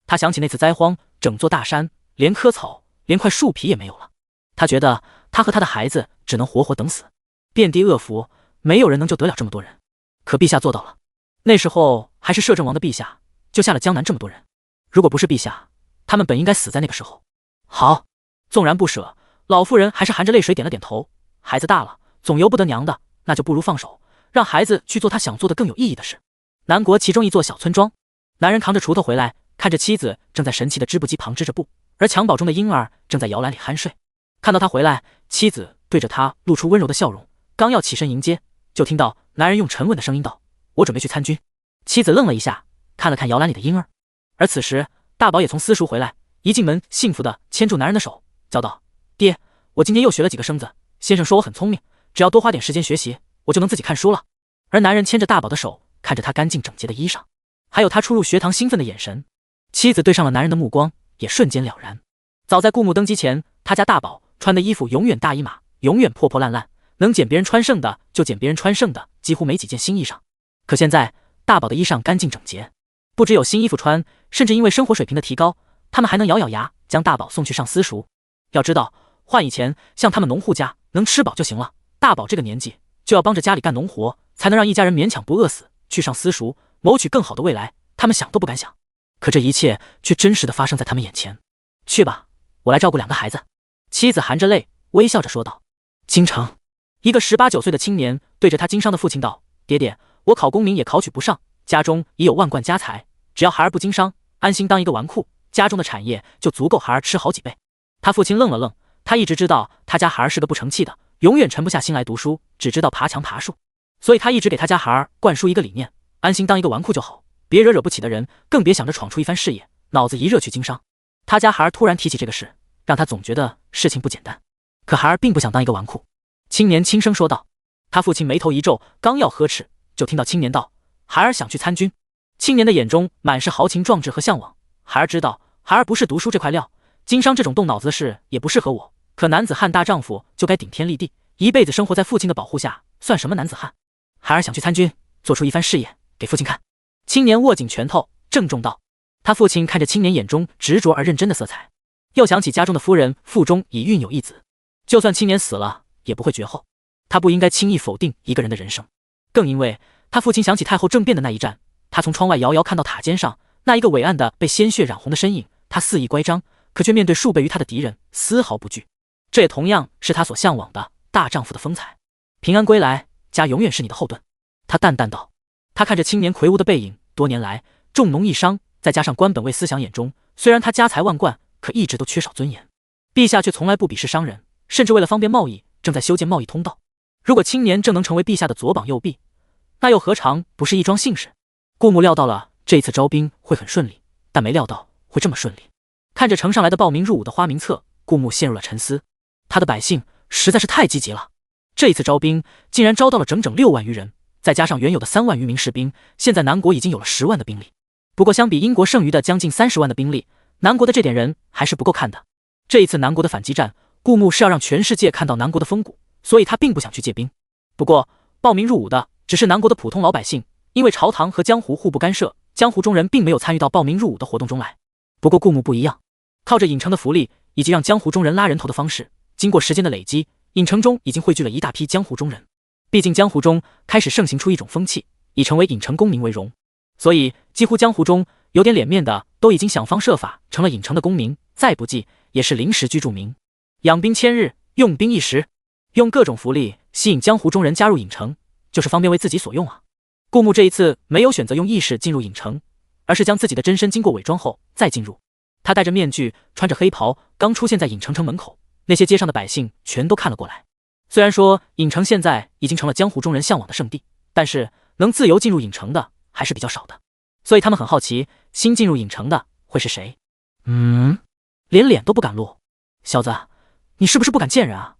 他想起那次灾荒，整座大山连棵草连块树皮也没有了，他觉得他和他的孩子只能活活等死，遍地恶福，没有人能救得了这么多人。可陛下做到了，那时候还是摄政王的陛下救下了江南这么多人，如果不是陛下，他们本应该死在那个时候。好，纵然不舍，老妇人还是含着泪水点了点头。孩子大了，总由不得娘的，那就不如放手，让孩子去做他想做的更有意义的事。南国其中一座小村庄，男人扛着锄头回来，看着妻子正在神奇的织布机旁织着布，而襁褓中的婴儿正在摇篮里酣睡。看到他回来，妻子对着他露出温柔的笑容，刚要起身迎接，就听到男人用沉稳的声音道：“我准备去参军。”妻子愣了一下，看了看摇篮里的婴儿。而此时大宝也从私塾回来，一进门幸福地牵住男人的手，叫道：“爹，我今天又学了几个生字，先生说我很聪明，只要多花点时间学习，我就能自己看书了。”而男人牵着大宝的手，看着他干净整洁的衣裳，还有他初入学堂兴奋的眼神，妻子对上了男人的目光，也瞬间了然。早在顾木登基前，他家大宝穿的衣服永远大衣码，永远破破烂烂，能捡别人穿剩的就捡别人穿剩的，几乎没几件新衣裳。可现在大宝的衣裳干净整洁，不只有新衣服穿，甚至因为生活水平的提高，他们还能咬咬牙将大宝送去上私塾。要知道，换以前像他们农户家能吃饱就行了，大宝这个年纪就要帮着家里干农活，才能让一家人勉强不饿死。去上私塾，谋取更好的未来，他们想都不敢想。可这一切却真实的发生在他们眼前。去吧，我来照顾2个孩子。妻子含着泪微笑着说道。京城，一个18、19岁的青年对着他经商的父亲道：“爹爹，我考功名也考取不上，家中已有万贯家财，只要孩儿不经商，安心当一个纨绔，家中的产业就足够孩儿吃好几倍。”他父亲愣了愣，他一直知道他家孩儿是个不成器的，永远沉不下心来读书，只知道爬墙爬树，所以他一直给他家孩儿灌输一个理念：安心当一个纨绔就好，别惹不起的人，更别想着闯出一番事业，脑子一热去经商。他家孩儿突然提起这个事，让他总觉得事情不简单。可孩儿并不想当一个纨绔。青年轻声说道。他父亲眉头一皱，刚要呵斥，就听到青年道：“孩儿想去参军。”青年的眼中满是豪情壮志和向往。孩儿知道孩儿不是读书这块料，经商这种动脑子的事也不适合我。可男子汉大丈夫就该顶天立地，一辈子生活在父亲的保护下，算什么男子汉？孩儿想去参军，做出一番事业给父亲看。青年握紧拳头，郑重道。他父亲看着青年眼中执着而认真的色彩，又想起家中的夫人腹中已孕有一子，就算青年死了也不会绝后。他不应该轻易否定一个人的人生，更因为他父亲想起太后政变的那一战，他从窗外遥遥看到塔尖上那一个伟岸的被鲜血染红的身影，他肆意乖张，可却面对数倍于他的敌人丝毫不惧。这也同样是他所向往的大丈夫的风采。平安归来，家永远是你的后盾。他淡淡道。他看着青年魁梧的背影，多年来重农抑商，再加上官本位思想眼中，虽然他家财万贯，可一直都缺少尊严。陛下却从来不鄙视商人，甚至为了方便贸易，正在修建贸易通道。如果青年正能成为陛下的左膀右臂，那又何尝不是一桩幸事？顾牧料到了这一次招兵会很顺利，但没料到会这么顺利。看着呈上来的报名入伍的花名册，顾牧陷入了沉思。他的百姓实在是太积极了，这一次招兵竟然招到了整整6万余人，再加上原有的3万余名士兵，现在南国已经有了10万的兵力。不过相比英国剩余的将近30万的兵力，南国的这点人还是不够看的。这一次南国的反击战，顾牧是要让全世界看到南国的风骨，所以他并不想去借兵。不过报名入伍的只是南国的普通老百姓，因为朝堂和江湖互不干涉，江湖中人并没有参与到报名入伍的活动中来。不过顾牧不一样，靠着影城的福利以及让江湖中人拉人头的方式，经过时间的累积，影城中已经汇聚了一大批江湖中人。毕竟江湖中开始盛行出一种风气，以成为影城公民为荣，所以几乎江湖中有点脸面的都已经想方设法成了影城的公民，再不济也是临时居住民。养兵千日，用兵一时，用各种福利吸引江湖中人加入影城，就是方便为自己所用啊。顾牧这一次没有选择用意识进入影城，而是将自己的真身经过伪装后再进入。他戴着面具，穿着黑袍，刚出现在影城城门口，那些街上的百姓全都看了过来。虽然说影城现在已经成了江湖中人向往的圣地，但是能自由进入影城的还是比较少的，所以他们很好奇新进入影城的会是谁。连脸都不敢露，小子，你是不是不敢见人啊？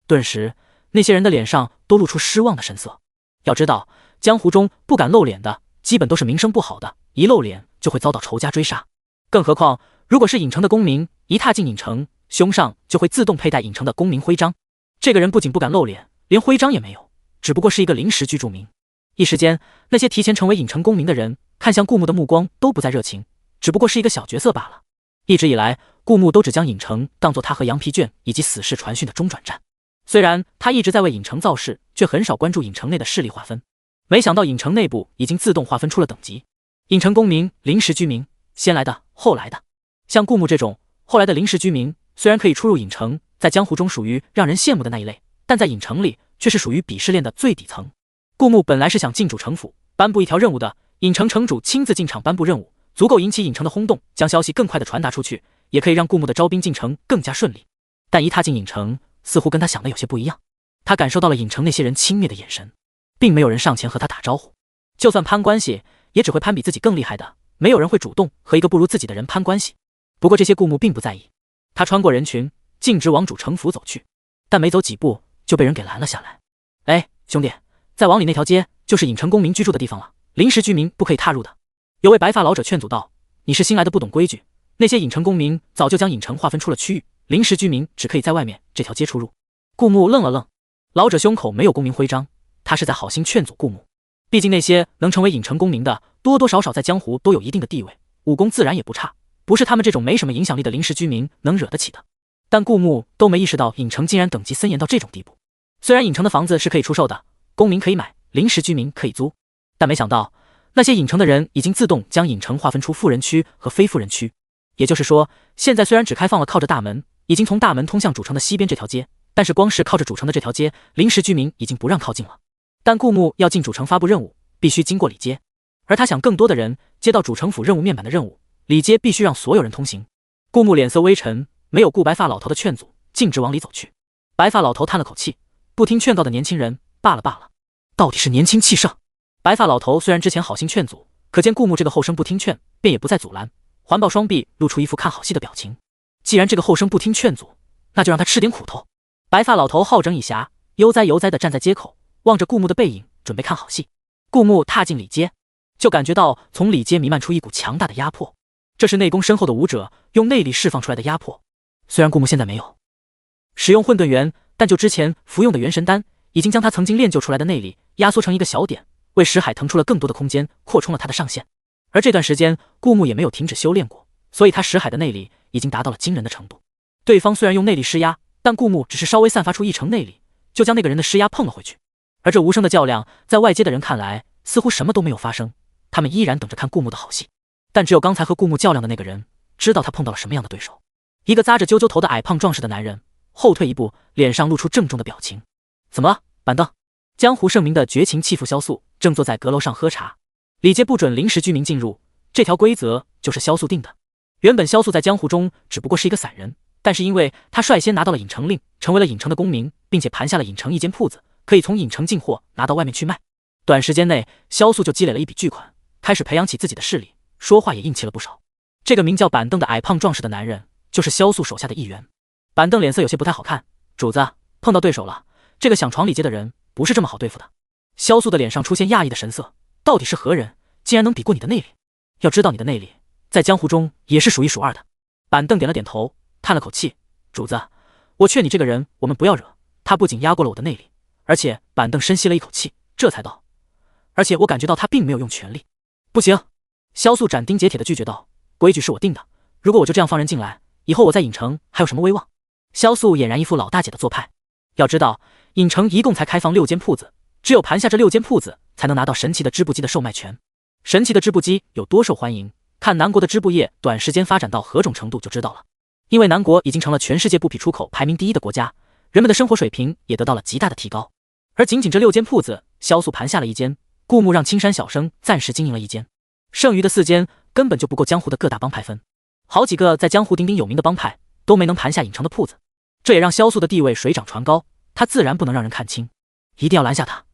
顿时那些人的脸上都露出失望的神色。要知道江湖中不敢露脸的基本都是名声不好的，一露脸就会遭到仇家追杀。更何况如果是影城的公民，一踏进影城，胸上就会自动佩戴影城的公民徽章。这个人不仅不敢露脸，连徽章也没有，只不过是一个临时居住民。一时间，那些提前成为影城公民的人看向顾牧的目光都不再热情，只不过是一个小角色罢了。一直以来，顾牧都只将影城当作他和羊皮卷以及死士传讯的中转站。虽然他一直在为影城造势，却很少关注影城内的势力划分。没想到影城内部已经自动划分出了等级，影城公民、临时居民，先来的、后来的。像顾牧这种后来的临时居民，虽然可以出入影城，在江湖中属于让人羡慕的那一类，但在影城里却是属于鄙视链的最底层。顾牧本来是想进主城府颁布一条任务的，影城城主亲自进场颁布任务，足够引起影城的轰动，将消息更快的传达出去，也可以让顾牧的招兵进城更加顺利。但一踏进影城，似乎跟他想的有些不一样。他感受到了影城那些人轻蔑的眼神，并没有人上前和他打招呼，就算攀关系，也只会攀比自己更厉害的，没有人会主动和一个不如自己的人攀关系。不过这些顾牧并不在意，他穿过人群，径直往主城府走去，但没走几步就被人给拦了下来。哎，兄弟，再往里那条街就是影城公民居住的地方了，临时居民不可以踏入的。有位白发老者劝阻道，你是新来的不懂规矩，那些影城公民早就将影城划分出了区域，临时居民只可以在外面这条街出入。顾牧愣了愣，老者胸口没有公民徽章，他是在好心劝阻顾牧。毕竟那些能成为影城公民的，多多少少在江湖都有一定的地位，武功自然也不差，不是他们这种没什么影响力的临时居民能惹得起的。但顾牧都没意识到影城竟然等级森严到这种地步。虽然影城的房子是可以出售的，公民可以买，临时居民可以租，但没想到那些影城的人已经自动将影城划分出富人区和非富人区。也就是说，现在虽然只开放了靠着大门，已经从大门通向主城的西边这条街，但是光是靠着主城的这条街，临时居民已经不让靠近了。但顾牧要进主城发布任务，必须经过里街，而他想更多的人接到主城府任务面板的任务，里街必须让所有人通行。顾牧脸色微沉，没有顾白发老头的劝阻，径直往里走去。白发老头叹了口气，不听劝告的年轻人罢了罢了，到底是年轻气盛。白发老头虽然之前好心劝阻，可见顾牧这个后生不听劝，便也不再阻拦，环抱双臂，露出一副看好戏的表情。既然这个后生不听劝阻，那就让他吃点苦头。白发老头好整以暇，悠哉悠哉地站在街口，望着顾牧的背影，准备看好戏。顾牧踏进里街，就感觉到从里街弥漫出一股强大的压迫，这是内功深厚的武者用内力释放出来的压迫，虽然顾木现在没有使用混沌元，但就之前服用的元神丹，已经将他曾经练就出来的内力压缩成一个小点，为石海腾出了更多的空间，扩充了他的上限。而这段时间，顾木也没有停止修炼过，所以他石海的内力已经达到了惊人的程度。对方虽然用内力施压，但顾木只是稍微散发出一成内力，就将那个人的施压碰了回去。而这无声的较量，在外界的人看来，似乎什么都没有发生，他们依然等着看顾木的好戏。但只有刚才和顾木较量的那个人，知道他碰到了什么样的对手。一个扎着啾啾头的矮胖壮实的男人，后退一步，脸上露出郑重的表情。怎么了，板凳？江湖盛名的绝情弃妇萧素正坐在阁楼上喝茶。礼节不准临时居民进入，这条规则就是萧素定的。原本萧素在江湖中只不过是一个散人，但是因为他率先拿到了尹城令，成为了尹城的公民，并且盘下了尹城一间铺子，可以从尹城进货拿到外面去卖。短时间内，萧素就积累了一笔巨款，开始培养起自己的势力，说话也硬气了不少。这个名叫板凳的矮胖壮实的男人，就是萧素手下的一员。板凳脸色有些不太好看，主子，碰到对手了。这个想闯礼节的人不是这么好对付的。萧素的脸上出现讶异的神色，到底是何人，竟然能比过你的内力？要知道你的内力在江湖中也是数一数二的。板凳点了点头，叹了口气，主子，我劝你这个人我们不要惹，他不仅压过了我的内力，而且板凳深吸了一口气，这才道，而且我感觉到他并没有用全力。不行，萧素斩钉截铁地拒绝道，规矩是我定的，如果我就这样放人进来，以后我在尹城还有什么威望？萧素俨然一副老大姐的做派。要知道，尹城一共才开放6间铺子，只有盘下这6间铺子，才能拿到神奇的织布机的售卖权。神奇的织布机有多受欢迎，看南国的织布业短时间发展到何种程度就知道了。因为南国已经成了全世界布匹出口排名第1的国家，人们的生活水平也得到了极大的提高。而仅仅这6间铺子，萧素盘下了1间，顾木让青山小生暂时经营了1间，剩余的4间根本就不够江湖的各大帮派分。好几个在江湖鼎鼎有名的帮派都没能盘下尹城的铺子，这也让萧素的地位水涨船高，他自然不能让人看清，一定要拦下他。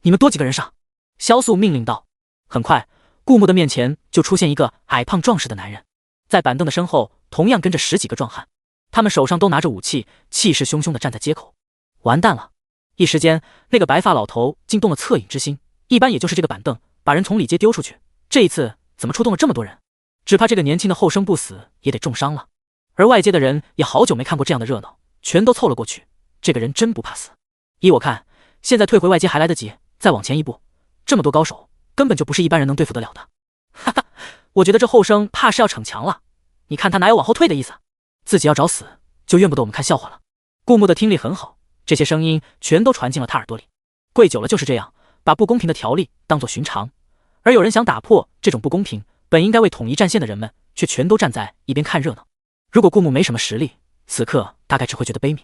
你们多几个人上！萧素命令道。很快，顾木的面前就出现一个矮胖壮实的男人，在板凳的身后同样跟着10几个壮汉，他们手上都拿着武器，气势汹汹地站在街口。完蛋了！一时间，那个白发老头竟动了恻隐之心，一般也就是这个板凳把人从里街丢出去，这一次怎么出动了这么多人？只怕这个年轻的后生不死也得重伤了。而外界的人也好久没看过这样的热闹，全都凑了过去。这个人真不怕死，依我看，现在退回外街还来得及，再往前一步，这么多高手，根本就不是一般人能对付得了的。哈哈，我觉得这后生怕是要逞强了，你看他哪有往后退的意思？自己要找死，就怨不得我们看笑话了。顾木的听力很好，这些声音全都传进了他耳朵里。跪久了就是这样，把不公平的条例当作寻常，而有人想打破这种不公平，本应该为统一战线的人们，却全都站在一边看热闹。如果顾木没什么实力，此刻大概只会觉得悲悯，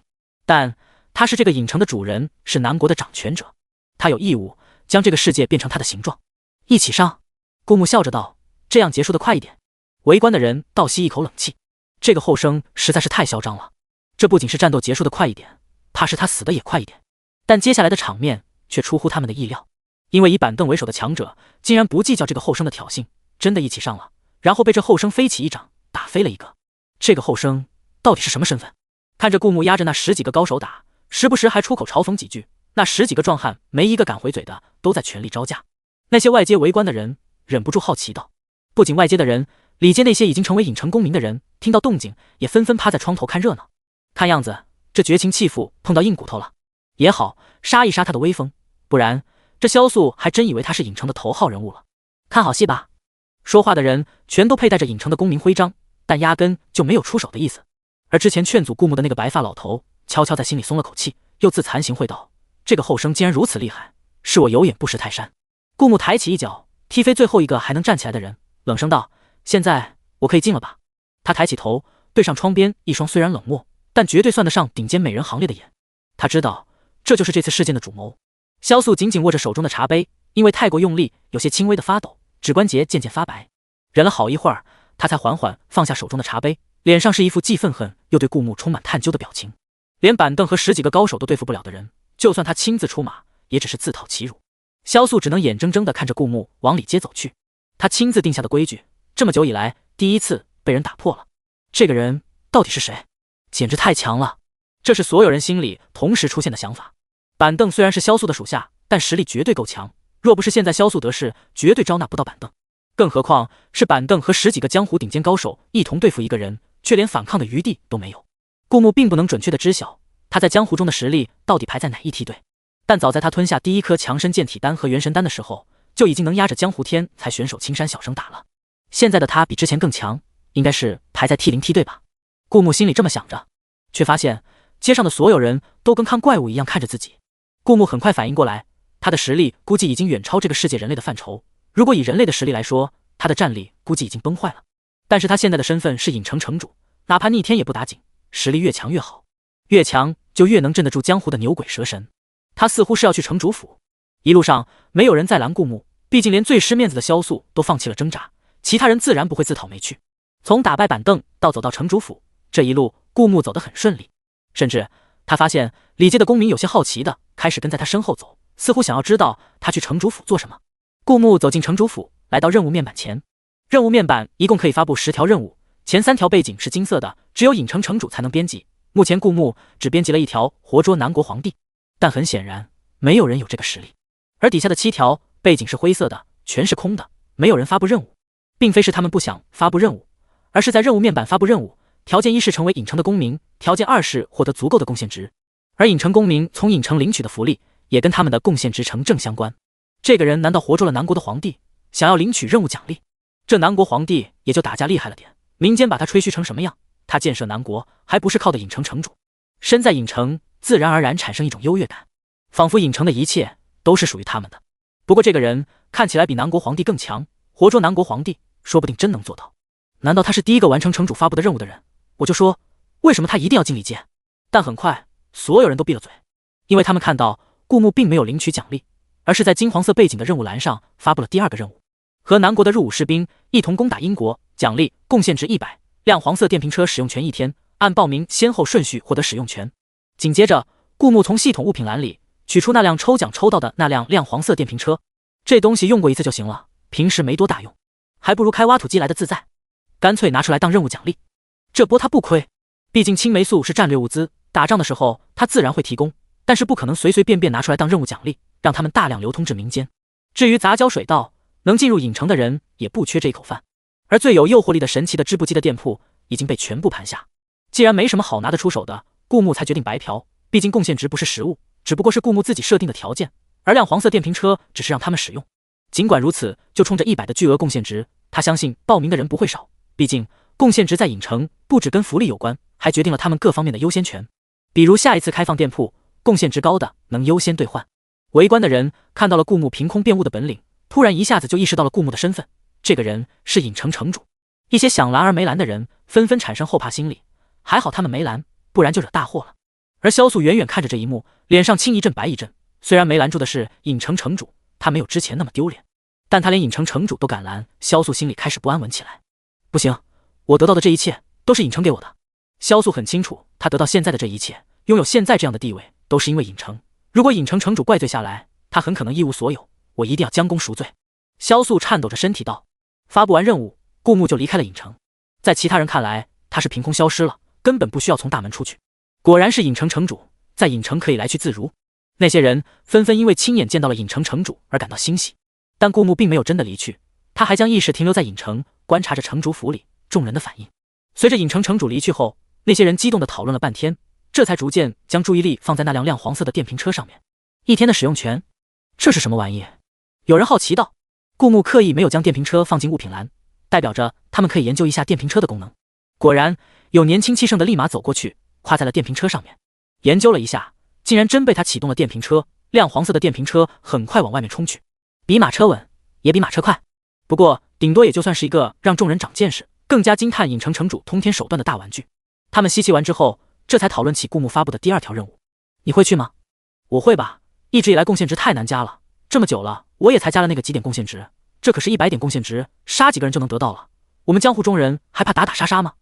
但他是这个尹城的主人，是南国的掌权者，他有义务将这个世界变成他的形状。一起上！顾木笑着道，这样结束的快一点。围观的人倒吸一口冷气，这个后生实在是太嚣张了，这不仅是战斗结束的快一点，怕是他死的也快一点。但接下来的场面却出乎他们的意料，因为以板凳为首的强者竟然不计较这个后生的挑衅，真的一起上了，然后被这后生飞起一掌打飞了一个。这个后生到底是什么身份？看着顾木压着那10几个高手打，时不时还出口嘲讽几句，那10几个壮汉没一个敢回嘴的，都在全力招架。那些外街围观的人忍不住好奇道，不仅外街的人，里街那些已经成为尹城公民的人听到动静也纷纷趴在窗头看热闹。看样子这绝情弃妇碰到硬骨头了，也好杀一杀他的威风，不然这萧素还真以为他是尹城的头号人物了。看好戏吧！说话的人全都佩戴着尹城的公民徽章，但压根就没有出手的意思。而之前劝阻顾木的那个白发老头悄悄在心里松了口气，又自惭形秽道，这个后生竟然如此厉害，是我有眼不识泰山。顾木抬起一脚踢飞最后一个还能站起来的人，冷声道，现在我可以进了吧？他抬起头对上窗边一双虽然冷漠但绝对算得上顶尖美人行列的眼，他知道这就是这次事件的主谋。萧素紧紧握着手中的茶杯，因为太过用力有些轻微的发抖，指关节渐渐发白。忍了好一会儿，他才缓缓放下手中的茶杯，脸上是一副既愤恨又对顾木充满探究的表情。连板凳和10几个高手都对付不了的人，就算他亲自出马，也只是自讨其辱。萧素只能眼睁睁地看着顾木往里街走去，他亲自定下的规矩，这么久以来第一次被人打破了。这个人到底是谁？简直太强了！这是所有人心里同时出现的想法。板凳虽然是萧素的属下，但实力绝对够强，若不是现在萧素得势，绝对招纳不到板凳。更何况是板凳和10几个江湖顶尖高手一同对付一个人，却连反抗的余地都没有。顾木并不能准确的知晓他在江湖中的实力到底排在哪一梯队，但早在他吞下第一颗强身健体丹和元神丹的时候，就已经能压着江湖天才选手青山小生打了。现在的他比之前更强，应该是排在 T0梯队吧。顾木心里这么想着，却发现街上的所有人都跟看怪物一样看着自己。顾木很快反应过来，他的实力估计已经远超这个世界人类的范畴，如果以人类的实力来说，他的战力估计已经崩坏了。但是他现在的身份是影城城主，哪怕逆天也不打紧，实力越强越好，越强就越能镇得住江湖的牛鬼蛇神。他似乎是要去城主府，一路上没有人再拦顾木，毕竟连最失面子的萧素都放弃了挣扎，其他人自然不会自讨没趣。从打败板凳到走到城主府，这一路顾木走得很顺利，甚至他发现里界的公民有些好奇的开始跟在他身后走，似乎想要知道他去城主府做什么。顾木走进城主府，来到任务面板前。任务面板一共可以发布10条任务，前3条背景是金色的，只有影城城主才能编辑。目前顾木只编辑了1条活捉南国皇帝，但很显然没有人有这个实力。而底下的7条背景是灰色的，全是空的，没有人发布任务。并非是他们不想发布任务，而是在任务面板发布任务，条件1是成为影城的公民，条件2是获得足够的贡献值。而影城公民从影城领取的福利也跟他们的贡献值成正相关。这个人难道活捉了南国的皇帝，想要领取任务奖励？这南国皇帝也就打架厉害了点，民间把他吹嘘成什么样，他建设南国还不是靠的影城城主。身在影城，自然而然产生一种优越感，仿佛影城的一切都是属于他们的。不过这个人看起来比南国皇帝更强，活捉南国皇帝说不定真能做到。难道他是第一个完成城主发布的任务的人？我就说为什么他一定要进里界？但很快所有人都闭了嘴，因为他们看到顾木并没有领取奖励，而是在金黄色背景的任务栏上发布了第2个任务，和南国的入伍士兵一同攻打英国，奖励贡献值100，辆黄色电瓶车使用权1天，按报名先后顺序获得使用权。紧接着顾木从系统物品栏里取出那辆抽奖抽到的那辆亮黄色电瓶车，这东西用过1次就行了，平时没多大用，还不如开挖土机来的自在，干脆拿出来当任务奖励。这波他不亏，毕竟青霉素是战略物资，打仗的时候他自然会提供，但是不可能随随便便拿出来当任务奖励，让他们大量流通至民间。至于杂交水稻，能进入影城的人也不缺这一口饭，而最有诱惑力的神奇的织布机的店铺已经被全部盘下。既然没什么好拿得出手的，顾木才决定白嫖，毕竟贡献值不是实物，只不过是顾木自己设定的条件，而亮黄色电瓶车只是让他们使用。尽管如此，就冲着100的巨额贡献值，他相信报名的人不会少，毕竟贡献值在影城不只跟福利有关，还决定了他们各方面的优先权。比如下一次开放店铺，贡献值高的能优先兑换。围观的人看到了顾木凭空变物的本领，突然一下子就意识到了顾木的身份，这个人是影城城主。一些想拦而没拦的人纷纷产生后怕心理，还好他们没拦，不然就惹大祸了。而萧素远远看着这一幕，脸上青一阵白一阵，虽然没拦住的是影城城主，他没有之前那么丢脸，但他连影城城主都敢拦，萧素心里开始不安稳起来。不行，我得到的这一切都是影城给我的。萧素很清楚，他得到现在的这一切，拥有现在这样的地位，都是因为影城。如果影城城主怪罪下来，他很可能一无所有，我一定要将功赎罪。萧素颤抖着身体道。发布完任务，顾木就离开了影城。在其他人看来，他是凭空消失了，根本不需要从大门出去。果然是影城城主，在影城可以来去自如。那些人纷纷因为亲眼见到了影城城主而感到欣喜。但顾木并没有真的离去，他还将意识停留在影城，观察着城主府里众人的反应。随着影城城主离去后，那些人激动地讨论了半天，这才逐渐将注意力放在那辆亮黄色的电瓶车上面。1天的使用权，这是什么玩意？有人好奇道。顾木刻意没有将电瓶车放进物品栏，代表着他们可以研究一下电瓶车的功能。果然，有年轻气盛的立马走过去，跨在了电瓶车上面，研究了一下，竟然真被他启动了电瓶车。亮黄色的电瓶车很快往外面冲去，比马车稳，也比马车快。不过，顶多也就算是一个让众人长见识、更加惊叹影城城主通天手段的大玩具。他们稀奇完之后，这才讨论起顾木发布的第2条任务。你会去吗？我会吧，一直以来贡献值太难加了，这么久了，我也才加了那个几点贡献值，这可是100点贡献值，杀几个人就能得到了。我们江湖中人还怕打打杀杀吗？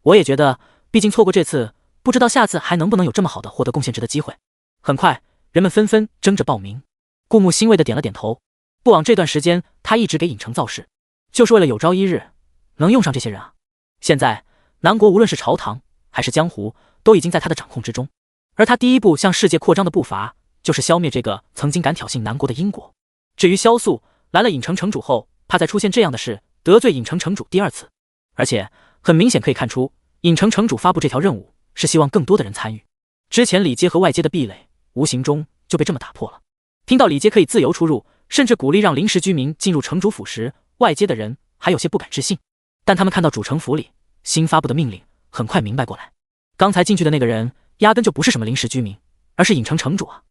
我也觉得，毕竟错过这次，不知道下次还能不能有这么好的获得贡献值的机会。很快，人们纷纷争着报名。顾木欣慰地点了点头。不枉这段时间他一直给影城造势，就是为了有朝一日能用上这些人啊。现在南国无论是朝堂还是江湖，都已经在他的掌控之中，而他第一步向世界扩张的步伐，就是消灭这个曾经敢挑衅南国的英国。至于萧素拦了影城城主后，怕再出现这样的事，得罪影城城主第2次。而且很明显可以看出，影城城主发布这条任务是希望更多的人参与。之前里街和外街的壁垒，无形中就被这么打破了。听到里街可以自由出入，甚至鼓励让临时居民进入城主府时，外街的人还有些不敢置信。但他们看到主城府里新发布的命令，很快明白过来，刚才进去的那个人压根就不是什么临时居民，而是影城城主啊！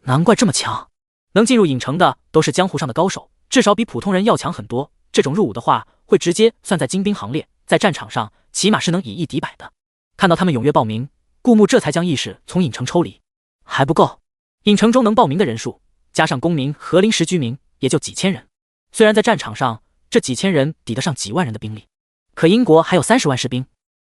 难怪这么强，能进入影城的都是江湖上的高手，至少比普通人要强很多。这种入伍的话，会直接算在精兵行列，在战场上起码是能以一敌百的。看到他们踊跃报名，顾木这才将意识从影城抽离。还不够，影城中能报名的人数，加上公民和临时居民，也就几千人。虽然在战场上，这几千人抵得上几万人的兵力，可英国还有30万士兵，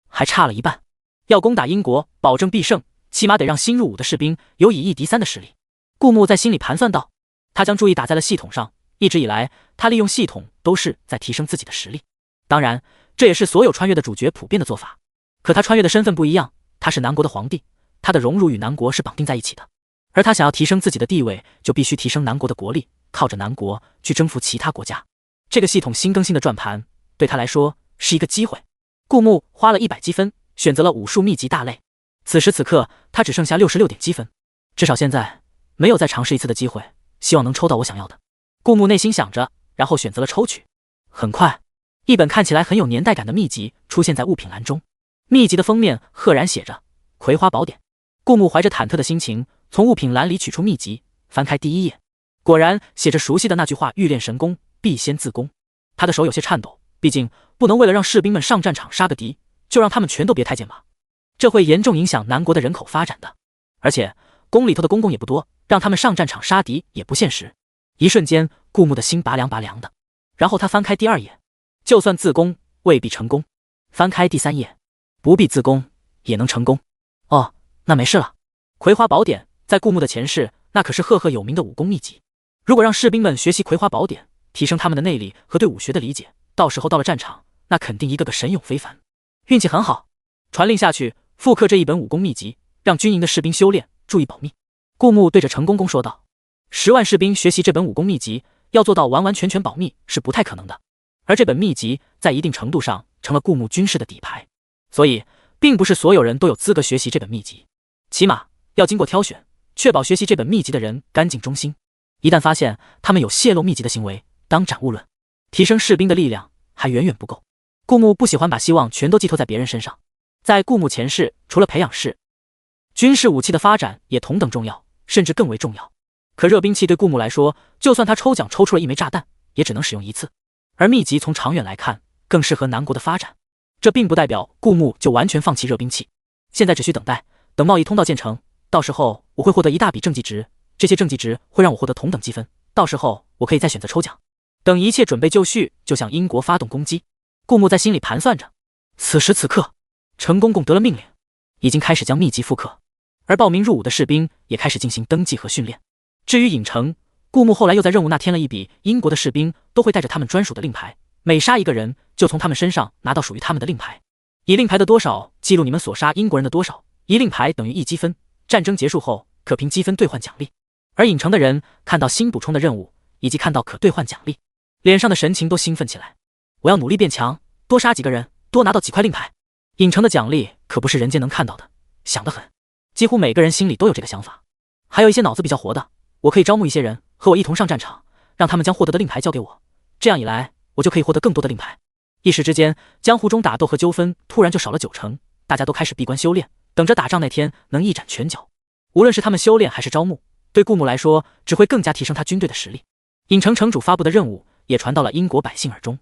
还差了一半。要攻打英国，保证必胜，起码得让新入伍的士兵有以1敌3的实力。顾木在心里盘算道，他将注意打在了系统上。一直以来，他利用系统都是在提升自己的实力。当然，这也是所有穿越的主角普遍的做法。可他穿越的身份不一样，他是南国的皇帝，他的荣辱与南国是绑定在一起的。而他想要提升自己的地位，就必须提升南国的国力，靠着南国去征服其他国家。这个系统新更新的转盘，对他来说是一个机会。顾木花了100积分，选择了武术秘籍大类。此时此刻，他只剩下66点积分，至少现在没有再尝试一次的机会，希望能抽到我想要的。顾木内心想着，然后选择了抽取。很快，一本看起来很有年代感的秘籍出现在物品栏中。秘籍的封面赫然写着《葵花宝典》。顾木怀着忐忑的心情，从物品栏里取出秘籍，翻开第1页，果然写着熟悉的那句话：欲练神功，必先自宫。他的手有些颤抖，毕竟不能为了让士兵们上战场杀个敌，就让他们全都别太监吧，这会严重影响南国的人口发展的。而且宫里头的公公也不多，让他们上战场杀敌也不现实。一瞬间，顾木的心拔凉拔凉的。然后他翻开第2页，就算自宫未必成功。翻开第3页，不必自宫也能成功。哦，那没事了。葵花宝典在顾木的前世，那可是赫赫有名的武功秘籍。如果让士兵们学习葵花宝典，提升他们的内力和对武学的理解，到时候到了战场，那肯定一个个神勇非凡。运气很好，传令下去，复刻这一本武功秘籍，让军营的士兵修炼，注意保密。顾木对着陈公公说道：10万士兵学习这本武功秘籍，要做到完完全全保密是不太可能的。而这本秘籍在一定程度上成了顾木军事的底牌，所以并不是所有人都有资格学习这本秘籍，起码要经过挑选，确保学习这本秘籍的人干净忠心。一旦发现他们有泄露秘籍的行为，当斩勿论。提升士兵的力量还远远不够。顾木不喜欢把希望全都寄托在别人身上。在顾木前世，除了培养士，军事武器的发展也同等重要，甚至更为重要。可热兵器对顾木来说，就算他抽奖抽出了一枚炸弹，也只能使用一次。而秘籍从长远来看，更适合南国的发展。这并不代表顾木就完全放弃热兵器，现在只需等待，等贸易通道建成，到时候我会获得一大笔政绩值，这些政绩值会让我获得同等积分，到时候我可以再选择抽奖。等一切准备就绪，就向英国发动攻击。顾木在心里盘算着。此时此刻，陈公公得了命令，已经开始将秘籍复刻，而报名入伍的士兵也开始进行登记和训练。至于影城，顾木后来又在任务那添了一笔，英国的士兵都会带着他们专属的令牌，每杀一个人就从他们身上拿到属于他们的令牌，以令牌的多少记录你们所杀英国人的多少，一令牌等于1积分，战争结束后可凭积分兑换奖励。而影城的人看到新补充的任务以及看到可兑换奖励，脸上的神情都兴奋起来。我要努力变强，多杀几个人，多拿到几块令牌。影城的奖励可不是人间能看到的，想得很。几乎每个人心里都有这个想法。还有一些脑子比较活的，我可以招募一些人和我一同上战场，让他们将获得的令牌交给我，这样一来我就可以获得更多的令牌。一时之间，江湖中打斗和纠纷突然就少了90%，大家都开始闭关修炼，等着打仗那天能一展拳脚。无论是他们修炼还是招募，对顾木来说只会更加提升他军队的实力。影城城主发布的任务也传到了英国百姓耳中。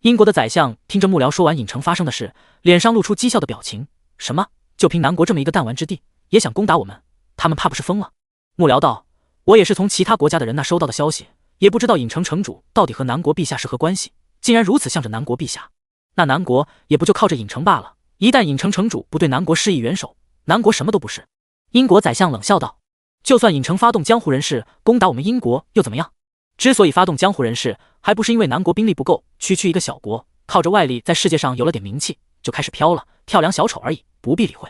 英国的宰相听着幕僚说完影城发生的事，脸上露出讥笑的表情。什么？就凭南国这么一个弹丸之地，也想攻打我们？他们怕不是疯了？幕僚道：我也是从其他国家的人那收到的消息，也不知道影城城主到底和南国陛下是何关系，竟然如此向着南国陛下。那南国也不就靠着影城罢了，一旦影城城主不对南国施以援手，南国什么都不是。英国宰相冷笑道：就算影城发动江湖人士攻打我们英国又怎么样？之所以发动江湖人士，还不是因为南国兵力不够，区区一个小国靠着外力在世界上有了点名气就开始飘了，跳梁小丑而已，不必理会。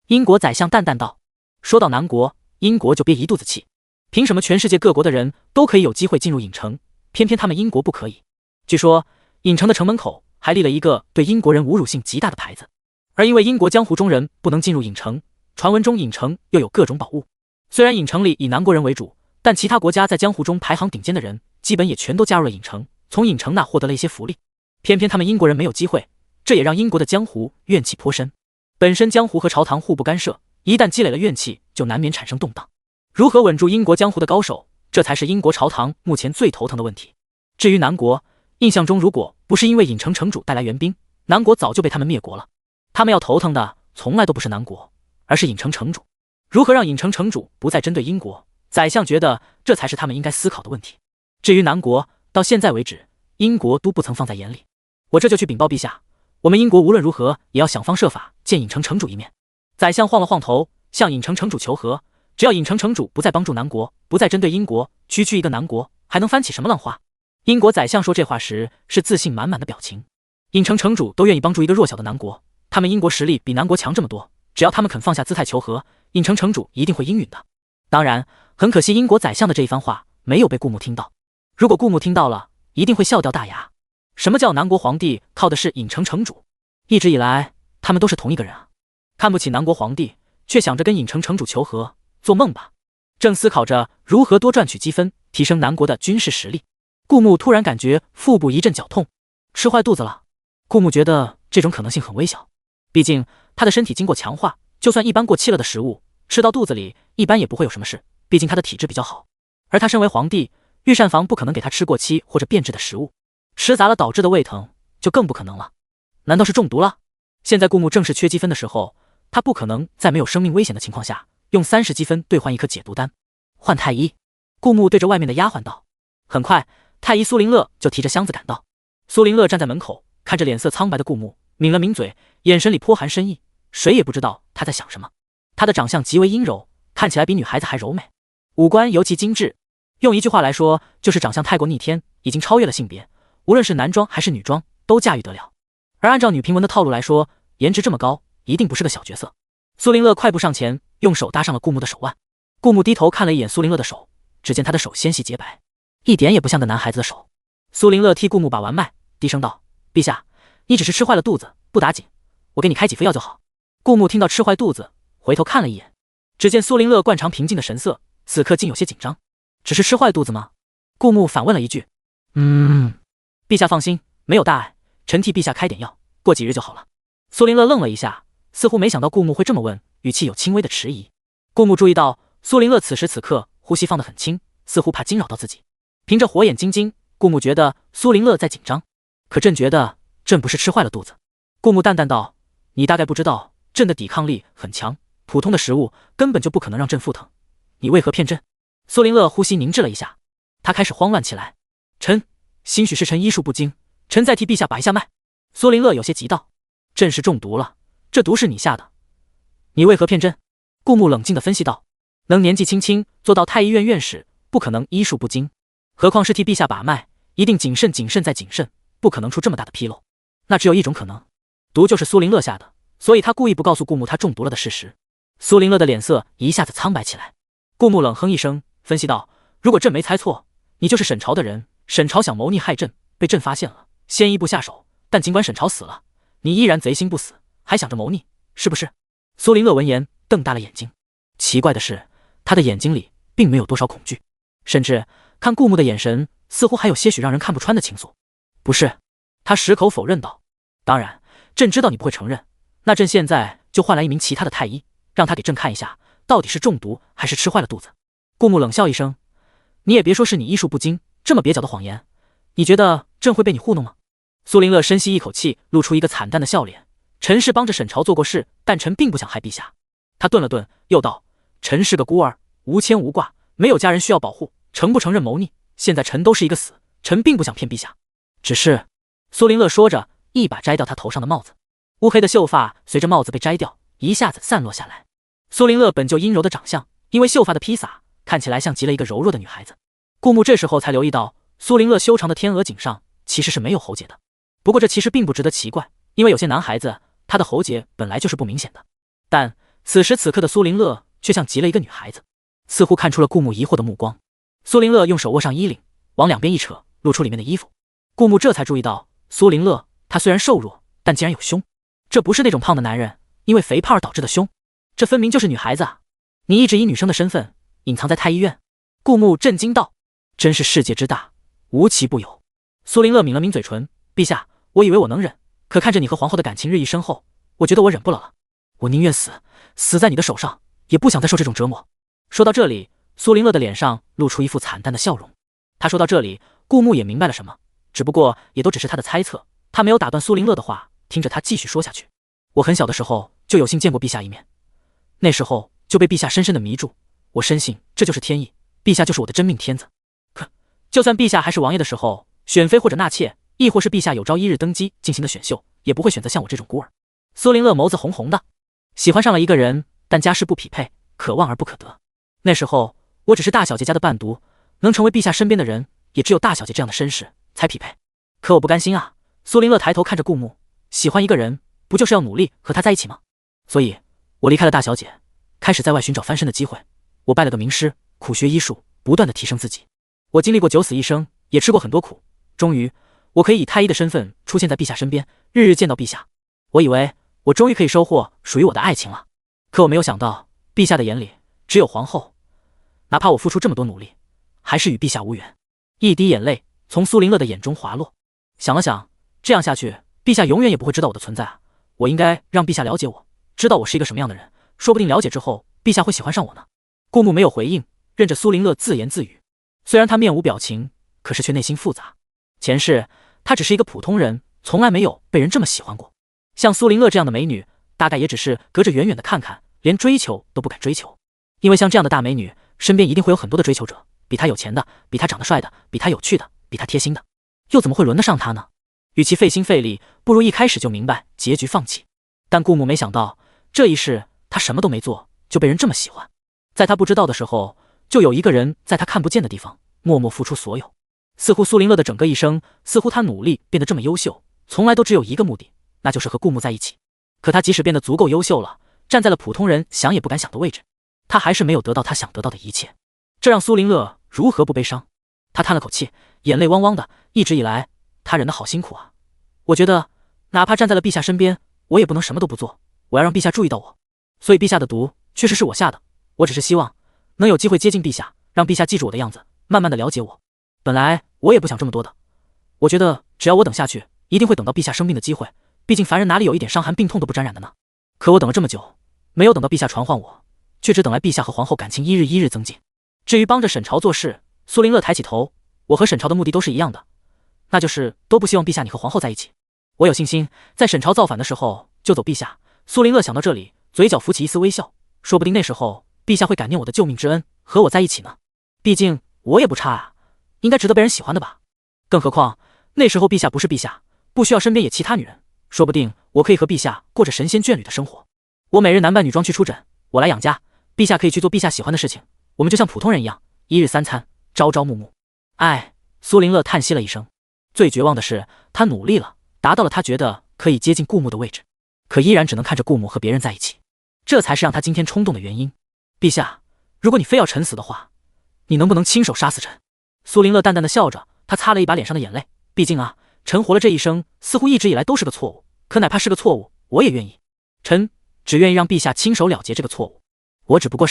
英国宰相淡淡道。说到南国，英国就憋一肚子气，凭什么全世界各国的人都可以有机会进入影城，偏偏他们英国不可以？据说影城的城门口还立了一个对英国人侮辱性极大的牌子，而因为英国江湖中人不能进入影城，传闻中影城又有各种宝物。虽然影城里以南国人为主，但其他国家在江湖中排行顶尖的人，基本也全都加入了影城，从影城那获得了一些福利。偏偏他们英国人没有机会，这也让英国的江湖怨气颇深。本身江湖和朝堂互不干涉，一旦积累了怨气，就难免产生动荡。如何稳住英国江湖的高手，这才是英国朝堂目前最头疼的问题。至于南国，印象中如果不是因为影城城主带来援兵，南国早就被他们灭国了。他们要头疼的从来都不是南国，而是影城城主。如何让影城城主不再针对英国，宰相觉得这才是他们应该思考的问题。至于南国，到现在为止，英国都不曾放在眼里。我这就去禀报陛下，我们英国无论如何也要想方设法见影城城主一面。宰相晃了晃头，向影城城主求和。只要影城城主不再帮助南国，不再针对英国，区区一个南国还能翻起什么浪花？英国宰相说这话时是自信满满的表情。影城城主都愿意帮助一个弱小的南国，他们英国实力比南国强这么多，只要他们肯放下姿态求和，影城城主一定会应允的。当然，很可惜英国宰相的这一番话没有被顾牧听到。如果顾牧听到了，一定会笑掉大牙。什么叫南国皇帝靠的是影城城主？一直以来，他们都是同一个人啊！看不起南国皇帝，却想着跟影城城主求和，做梦吧！正思考着如何多赚取积分，提升南国的军事实力，顾牧突然感觉腹部一阵绞痛，吃坏肚子了。顾牧觉得这种可能性很微小，毕竟他的身体经过强化，就算一般过期了的食物吃到肚子里，一般也不会有什么事，毕竟他的体质比较好。而他身为皇帝，御膳房不可能给他吃过期或者变质的食物，吃砸了导致的胃疼就更不可能了。难道是中毒了？现在顾牧正是缺积分的时候，他不可能在没有生命危险的情况下用30积分兑换一颗解毒丹。换太医，顾牧对着外面的丫鬟道。很快，太医苏林乐就提着箱子赶到。苏林乐站在门口，看着脸色苍白的顾牧，抿了抿嘴，眼神里颇含深意，谁也不知道他在想什么。他的长相极为阴柔，看起来比女孩子还柔美，五官尤其精致，用一句话来说，就是长相太过逆天，已经超越了性别，无论是男装还是女装都驾驭得了。而按照女评文的套路来说，颜值这么高，一定不是个小角色。苏林乐快步上前，用手搭上了顾牧的手腕。顾牧低头看了一眼苏林乐的手，只见他的手纤细洁白，一点也不像个男孩子的手。苏林乐替顾牧把完脉，低声道：“陛下，你只是吃坏了肚子，不打紧，我给你开几副药就好。”顾牧听到吃坏肚子，回头看了一眼，只见苏林乐惯常平静的神色，此刻竟有些紧张。只是吃坏肚子吗？顾牧反问了一句。陛下放心，没有大碍，臣替陛下开点药，过几日就好了。苏林乐愣了一下，似乎没想到顾牧会这么问，语气有轻微的迟疑。顾牧注意到苏林乐此时此刻呼吸放得很轻，似乎怕惊扰到自己。凭着火眼金睛，顾牧觉得苏林乐在紧张，可朕觉得朕不是吃坏了肚子。顾牧淡淡道：“你大概不知道，朕的抵抗力很强，普通的食物根本就不可能让朕腹疼，你为何骗朕？”苏林乐呼吸凝滞了一下，他开始慌乱起来。臣，兴许是臣医术不精，臣再替陛下把一下脉。苏林乐有些急道：“朕是中毒了，这毒是你下的，你为何骗朕？”顾牧冷静地分析道：“能年纪轻轻做到太医院院士，不可能医术不精，何况是替陛下把脉，一定谨慎谨慎再谨慎，不可能出这么大的纰漏。那只有一种可能，毒就是苏林乐下的，所以他故意不告诉顾牧他中毒了的事实。”苏林乐的脸色一下子苍白起来。顾牧冷哼一声，分析道：“如果朕没猜错，你就是沈朝的人。沈朝想谋逆害朕，被朕发现了，先一步下手。但尽管沈朝死了，你依然贼心不死，还想着谋逆，是不是？”苏林乐闻言瞪大了眼睛。奇怪的是，他的眼睛里并没有多少恐惧，甚至看顾牧的眼神似乎还有些许让人看不穿的情愫。“不是。”他矢口否认道。“当然，朕知道你不会承认，那朕现在就换来一名其他的太医，让他给朕看一下，到底是中毒还是吃坏了肚子。”顾牧冷笑一声：“你也别说是你医术不精，这么蹩脚的谎言，你觉得朕会被你糊弄吗？”苏林乐深吸一口气，露出一个惨淡的笑脸：“臣是帮着沈朝做过事，但臣并不想害陛下。”他顿了顿，又道：“臣是个孤儿，无牵无挂，没有家人需要保护，承不承认谋逆？现在臣都是一个死，臣并不想骗陛下。只是……”苏林乐说着，一把摘掉他头上的帽子，乌黑的秀发随着帽子被摘掉，一下子散落下来。苏林乐本就阴柔的长相，因为秀发的披洒，看起来像极了一个柔弱的女孩子。顾牧这时候才留意到，苏林乐修长的天鹅颈上其实是没有喉结的。不过这其实并不值得奇怪，因为有些男孩子他的喉结本来就是不明显的。但此时此刻的苏林乐却像极了一个女孩子，似乎看出了顾牧疑惑的目光。苏林乐用手握上衣领，往两边一扯，露出里面的衣服。顾牧这才注意到，苏林乐她虽然瘦弱，但竟然有胸。这不是那种胖的男人因为肥胖而导致的凶，这分明就是女孩子啊！你一直以女生的身份隐藏在太医院。顾木震惊道：真是世界之大，无奇不有。苏林乐抿了抿嘴唇，陛下，我以为我能忍，可看着你和皇后的感情日益深厚，我觉得我忍不了了。我宁愿死在你的手上，也不想再受这种折磨。说到这里，苏林乐的脸上露出一副惨淡的笑容。他说到这里，顾木也明白了什么，只不过也都只是他的猜测。他没有打断苏林乐的话，听着他继续说下去。我很小的时候就有幸见过陛下一面，那时候就被陛下深深的迷住。我深信这就是天意，陛下就是我的真命天子。可就算陛下还是王爷的时候，选妃或者纳妾，亦或是陛下有朝一日登基进行的选秀，也不会选择像我这种孤儿。苏林乐眸子红红的，喜欢上了一个人，但家世不匹配，可望而不可得。那时候我只是大小姐家的伴读，能成为陛下身边的人，也只有大小姐这样的身世才匹配。可我不甘心啊！苏林乐抬头看着顾木，喜欢一个人，不就是要努力和他在一起吗？所以，我离开了大小姐，开始在外寻找翻身的机会。我拜了个名师，苦学医术，不断的提升自己。我经历过九死一生，也吃过很多苦，终于，我可以以太医的身份出现在陛下身边，日日见到陛下。我以为我终于可以收获属于我的爱情了，可我没有想到，陛下的眼里只有皇后。哪怕我付出这么多努力，还是与陛下无缘。一滴眼泪从苏林乐的眼中滑落。想了想，这样下去，陛下永远也不会知道我的存在啊！我应该让陛下了解我，知道我是一个什么样的人，说不定了解之后，陛下会喜欢上我呢。顾木没有回应，任着苏林乐自言自语。虽然他面无表情，可是却内心复杂。前世他只是一个普通人，从来没有被人这么喜欢过。像苏林乐这样的美女，大概也只是隔着远远的看看，连追求都不敢追求。因为像这样的大美女，身边一定会有很多的追求者，比她有钱的，比她长得帅的，比她有趣的，比她贴心的，又怎么会轮得上她呢？与其费心费力，不如一开始就明白结局放弃。但顾木没想到，这一世他什么都没做，就被人这么喜欢。在他不知道的时候，就有一个人在他看不见的地方默默付出所有。似乎苏林乐的整个一生，似乎他努力变得这么优秀，从来都只有一个目的，那就是和顾木在一起。可他即使变得足够优秀了，站在了普通人想也不敢想的位置，他还是没有得到他想得到的一切。这让苏林乐如何不悲伤？他叹了口气，眼泪汪汪的。一直以来，他忍得好辛苦啊！我觉得，哪怕站在了陛下身边，我也不能什么都不做，我要让陛下注意到我。所以陛下的毒确实是我下的，我只是希望能有机会接近陛下，让陛下记住我的样子，慢慢的了解我。本来我也不想这么多的，我觉得只要我等下去，一定会等到陛下生病的机会，毕竟凡人哪里有一点伤寒病痛都不沾染的呢？可我等了这么久，没有等到陛下传唤我，却只等来陛下和皇后感情一日一日增进。至于帮着沈朝做事，苏林乐抬起头，我和沈朝的目的都是一样的，那就是都不希望陛下你和皇后在一起。我有信心，在沈朝造反的时候救走陛下。苏林乐想到这里，嘴角浮起一丝微笑，说不定那时候陛下会感念我的救命之恩，和我在一起呢。毕竟我也不差啊，应该值得被人喜欢的吧。更何况那时候陛下不是陛下，不需要身边也其他女人，说不定我可以和陛下过着神仙眷侣的生活。我每日男扮女装去出诊，我来养家，陛下可以去做陛下喜欢的事情，我们就像普通人一样，一日三餐，朝朝暮暮。唉，苏林乐叹息了一声。最绝望的是，他努力了，达到了他觉得可以接近顾木的位置，可依然只能看着顾木和别人在一起，这才是让他今天冲动的原因。陛下，如果你非要臣死的话，你能不能亲手杀死臣？苏林乐淡淡的笑着，他擦了一把脸上的眼泪。毕竟啊，臣活了这一生，似乎一直以来都是个错误，可哪怕是个错误，我也愿意。臣只愿意让陛下亲手了结这个错误。我只不过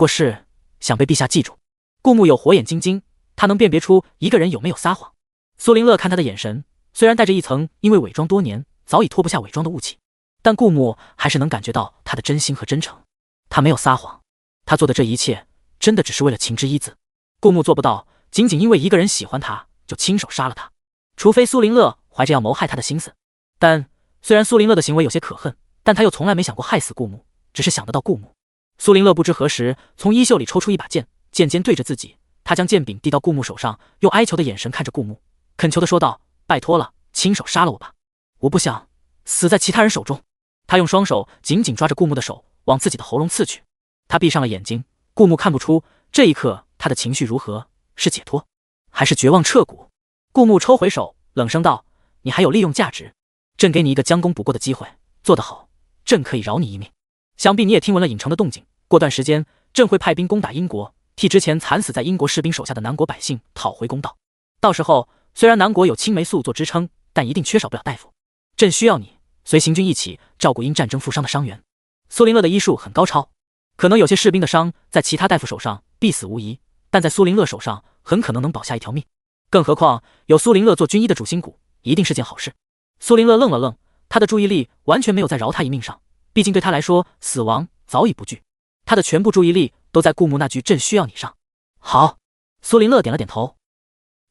是想被陛下记住。顾木有火眼金睛，他能辨别出一个人有没有撒谎。苏林乐看他的眼神，虽然带着一层因为伪装多年早已脱不下伪装的雾气，但顾木还是能感觉到他的真心和真诚。他没有撒谎，他做的这一切真的只是为了情之一字。顾木做不到，仅仅因为一个人喜欢他就亲手杀了他，除非苏林乐怀着要谋害他的心思。但虽然苏林乐的行为有些可恨，但他又从来没想过害死顾木，只是想得到顾木。苏林乐不知何时从衣袖里抽出一把剑，剑尖对着自己，他将剑柄递到顾木手上，用哀求的眼神看着顾木，恳求的说道：拜托了，亲手杀了我吧，我不想死在其他人手中。他用双手紧紧抓着顾木的手，往自己的喉咙刺去。他闭上了眼睛，顾木看不出这一刻他的情绪如何，是解脱还是绝望彻骨。顾木抽回手，冷声道：你还有利用价值，朕给你一个将功补过的机会，做得好，朕可以饶你一命。想必你也听闻了郢城的动静，过段时间朕会派兵攻打英国，替之前惨死在英国士兵手下的南国百姓讨回公道。到时候虽然南国有青霉素做支撑，但一定缺少不了大夫。朕需要你随行军一起照顾因战争负伤的伤员。苏林乐的医术很高超，可能有些士兵的伤在其他大夫手上必死无疑，但在苏林乐手上很可能能保下一条命。更何况有苏林乐做军医的主心骨，一定是件好事。苏林乐愣了愣，他的注意力完全没有在饶他一命上，毕竟对他来说，死亡早已不惧。他的全部注意力都在顾木那句朕需要你上。好，苏林乐点了点头。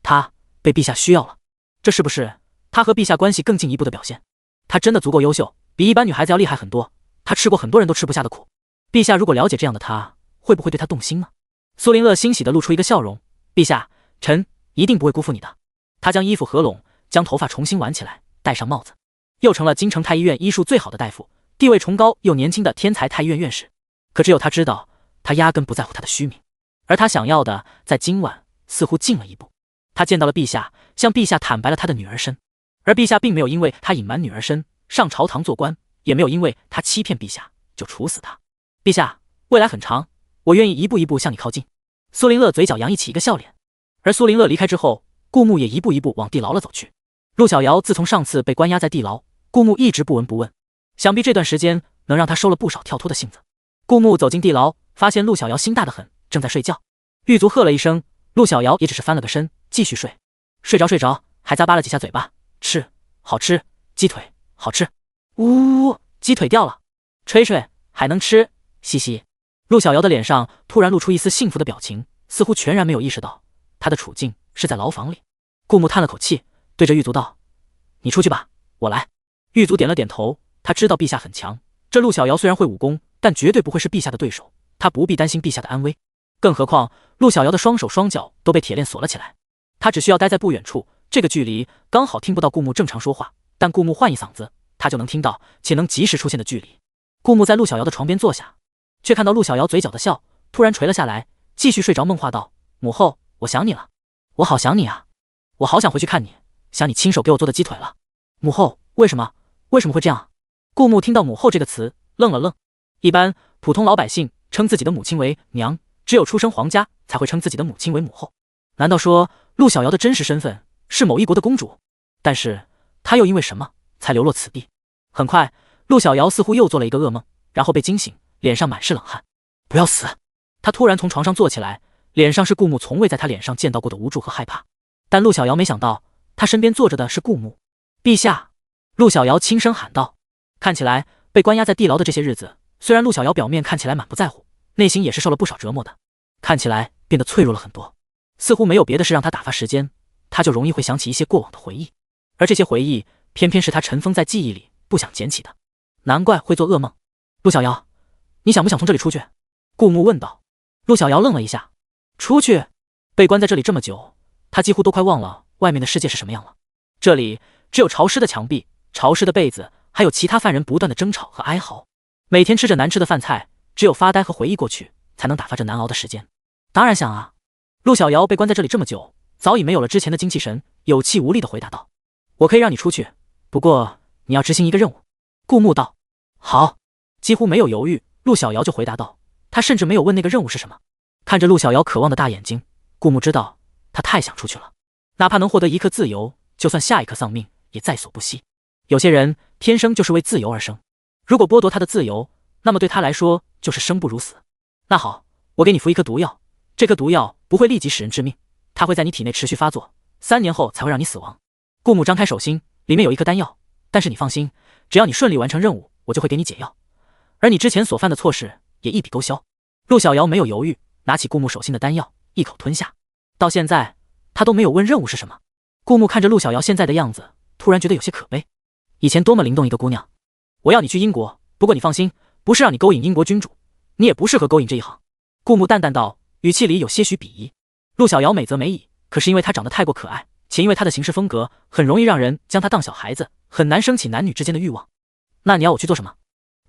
他被陛下需要了，这是不是他和陛下关系更进一步的表现？他真的足够优秀，比一般女孩子要厉害很多。他吃过很多人都吃不下的苦，陛下如果了解这样的他，会不会对他动心呢？苏林乐欣喜地露出一个笑容，陛下，臣一定不会辜负你的。他将衣服合拢，将头发重新挽起来，戴上帽子，又成了京城太医院医术最好的大夫，地位崇高又年轻的天才太医院院士。可只有他知道，他压根不在乎他的虚名，而他想要的在今晚似乎近了一步。他见到了陛下，向陛下坦白了他的女儿身，而陛下并没有因为他隐瞒女儿身上朝堂做官，也没有因为他欺骗陛下就处死他。陛下，未来很长，我愿意一步一步向你靠近。苏林乐嘴角扬起一个笑脸。而苏林乐离开之后，顾木也一步一步往地牢了走去。陆小瑶自从上次被关押在地牢，顾木一直不闻不问，想必这段时间能让他收了不少跳脱的性子。顾木走进地牢，发现陆小瑶心大得很，正在睡觉。狱卒喝了一声，陆小瑶也只是翻了个身，继续睡。睡着，还咂巴了几下嘴巴，吃，好吃，鸡腿，好吃。呜呜，鸡腿掉了，吹吹，还能吃，嘻嘻。陆小瑶的脸上突然露出一丝幸福的表情，似乎全然没有意识到她的处境是在牢房里。顾木叹了口气，对着狱卒道：“你出去吧，我来。”狱卒点了点头，他知道陛下很强，这陆小瑶虽然会武功，但绝对不会是陛下的对手，他不必担心陛下的安危。更何况陆小瑶的双手双脚都被铁链锁了起来，他只需要待在不远处，这个距离刚好听不到顾木正常说话，但顾木换一嗓子，他就能听到，且能及时出现的距离。顾木在陆小瑶的床边坐下，却看到陆小瑶嘴角的笑突然垂了下来，继续睡着梦话道：“母后，我想你了，我好想你啊，我好想回去看你，想你亲手给我做的鸡腿了。”母后，为什么会这样？顾木听到母后这个词愣了愣。一般普通老百姓称自己的母亲为娘，只有出身皇家才会称自己的母亲为母后。难道说陆小瑶的真实身份是某一国的公主？但是她又因为什么才流落此地？很快陆小瑶似乎又做了一个噩梦，然后被惊醒，脸上满是冷汗。不要死！她突然从床上坐起来，脸上是顾木从未在她脸上见到过的无助和害怕。但陆小瑶没想到，她身边坐着的是顾木。陛下！陆小瑶轻声喊道。看起来被关押在地牢的这些日子，虽然陆小瑶表面看起来满不在乎，内心也是受了不少折磨的，看起来变得脆弱了很多。似乎没有别的事让她打发时间，她就容易会想起一些过往的回忆，而这些回忆偏偏是她尘封在记忆里不想捡起的，难怪会做噩梦。陆小瑶，你想不想从这里出去？顾木问道。陆小瑶愣了一下，出去？被关在这里这么久，她几乎都快忘了外面的世界是什么样了。这里只有潮湿的墙壁、潮湿的被子，还有其他犯人不断的争吵和哀嚎。每天吃着难吃的饭菜，只有发呆和回忆过去，才能打发这难熬的时间。当然想啊。陆小瑶被关在这里这么久，早已没有了之前的精气神，有气无力地回答道：“我可以让你出去，不过你要执行一个任务。”顾木道：“好。”几乎没有犹豫，陆小瑶就回答道，他甚至没有问那个任务是什么。看着陆小瑶渴望的大眼睛，顾木知道他太想出去了，哪怕能获得一刻自由，就算下一刻丧命也在所不惜。有些人天生就是为自由而生，如果剥夺他的自由，那么对他来说就是生不如死。那好，我给你服一颗毒药，这颗毒药不会立即使人致命，它会在你体内持续发作，3年后才会让你死亡。顾木张开手心，里面有一颗丹药，但是你放心，只要你顺利完成任务，我就会给你解药，而你之前所犯的错事也一笔勾销。陆小瑶没有犹豫，拿起顾木手心的丹药，一口吞下。到现在他都没有问任务是什么。顾木看着陆小瑶现在的样子，突然觉得有些可悲。以前多么灵动一个姑娘，我要你去英国，不过你放心，不是让你勾引英国君主，你也不适合勾引这一行。顾木淡淡道，语气里有些许鄙夷。陆小瑶美则美矣，可是因为她长得太过可爱，且因为她的行事风格很容易让人将她当小孩子，很难升起男女之间的欲望。那你要我去做什么？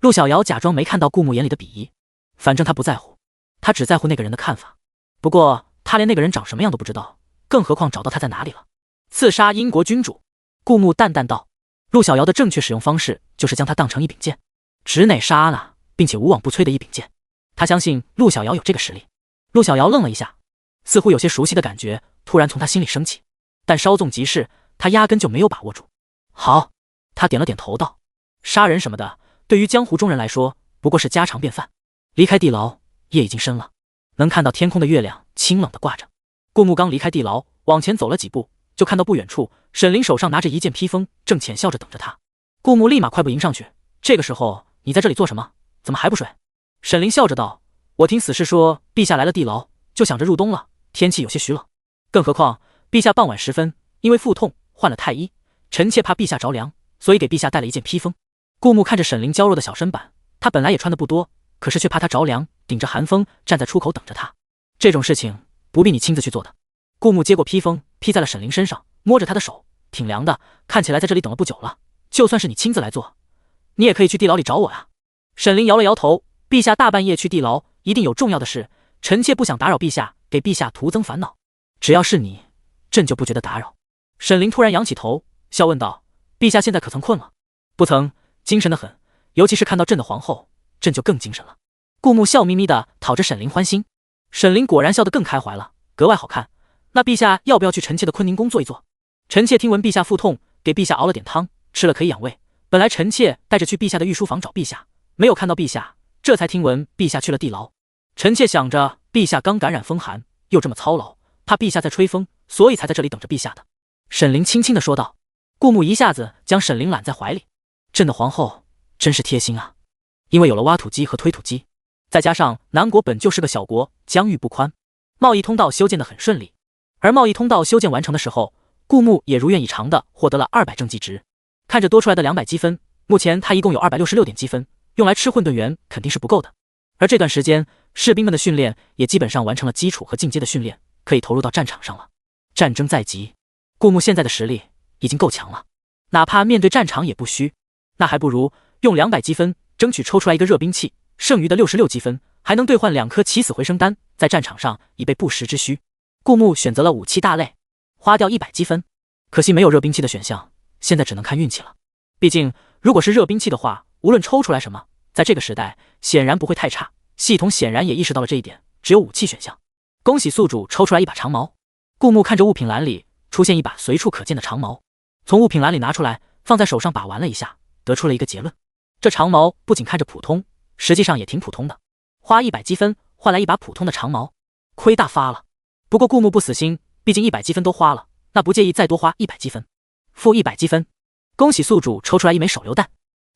陆小瑶假装没看到顾木眼里的鄙夷，反正她不在乎，她只在乎那个人的看法。不过她连那个人长什么样都不知道，更何况找到他在哪里了。刺杀英国君主。顾木淡淡道。陆小瑶的正确使用方式就是将他当成一柄剑，指哪杀哪，并且无往不摧的一柄剑。他相信陆小瑶有这个实力。陆小瑶愣了一下，似乎有些熟悉的感觉突然从他心里升起，但稍纵即逝，他压根就没有把握住。好，他点了点头道。杀人什么的，对于江湖中人来说不过是家常便饭。离开地牢，夜已经深了，能看到天空的月亮清冷的挂着。顾木刚离开地牢，往前走了几步，就看到不远处沈凌手上拿着一件披风，正浅笑着等着他。顾木立马快步迎上去，这个时候你在这里做什么？怎么还不睡？沈凌笑着道：我听死士说陛下来了地牢，就想着入冬了，天气有些虚冷，更何况陛下傍晚时分因为腹痛换了太医，臣妾怕陛下着凉，所以给陛下带了一件披风。顾木看着沈凌娇弱的小身板，他本来也穿的不多，可是却怕他着凉，顶着寒风站在出口等着他。这种事情不必你亲自去做的。顾木接过披风披在了沈凌身上，摸着他的手，挺凉的，看起来在这里等了不久了，就算是你亲自来做，你也可以去地牢里找我呀。沈凌摇了摇头，陛下大半夜去地牢，一定有重要的事，臣妾不想打扰陛下，给陛下徒增烦恼。只要是你，朕就不觉得打扰。沈凌突然仰起头，笑问道：陛下现在可曾困了？不曾，精神得很，尤其是看到朕的皇后，朕就更精神了。顾木笑眯眯地讨着沈凌欢心。沈凌果然笑得更开怀了，格外好看。那陛下要不要去臣妾的坤宁宫坐一坐？臣妾听闻陛下腹痛，给陛下熬了点汤，吃了可以养胃。本来臣妾带着去陛下的御书房找陛下，没有看到陛下，这才听闻陛下去了地牢。臣妾想着陛下刚感染风寒，又这么操劳，怕陛下在吹风，所以才在这里等着陛下的。沈凌轻轻地说道。顾木一下子将沈凌揽在怀里，朕的皇后真是贴心啊，因为有了挖土机和推土机，再加上南国本就是个小国，疆域不宽，贸易通道修建得很顺利。而贸易通道修建完成的时候，顾木也如愿以偿地获得了200政绩值。看着多出来的200积分，目前他一共有266点积分，用来吃混沌元肯定是不够的。而这段时间，士兵们的训练也基本上完成了基础和进阶的训练，可以投入到战场上了。战争在即，顾木现在的实力已经够强了，哪怕面对战场也不虚。那还不如用200积分争取抽出来一个热兵器，剩余的66积分还能兑换2颗起死回生丹，在战场上以备不时之需。顾木选择了武器大类，花掉100积分，可惜没有热兵器的选项，现在只能看运气了。毕竟如果是热兵器的话，无论抽出来什么，在这个时代显然不会太差，系统显然也意识到了这一点，只有武器选项。恭喜宿主抽出来一把长矛。顾木看着物品栏里出现一把随处可见的长矛，从物品栏里拿出来放在手上把玩了一下，得出了一个结论，这长矛不仅看着普通，实际上也挺普通的。花100积分换来一把普通的长矛，亏大发了。不过顾木不死心，毕竟100积分都花了，那不介意再多花100积分。负100积分，恭喜宿主抽出来一枚手榴弹。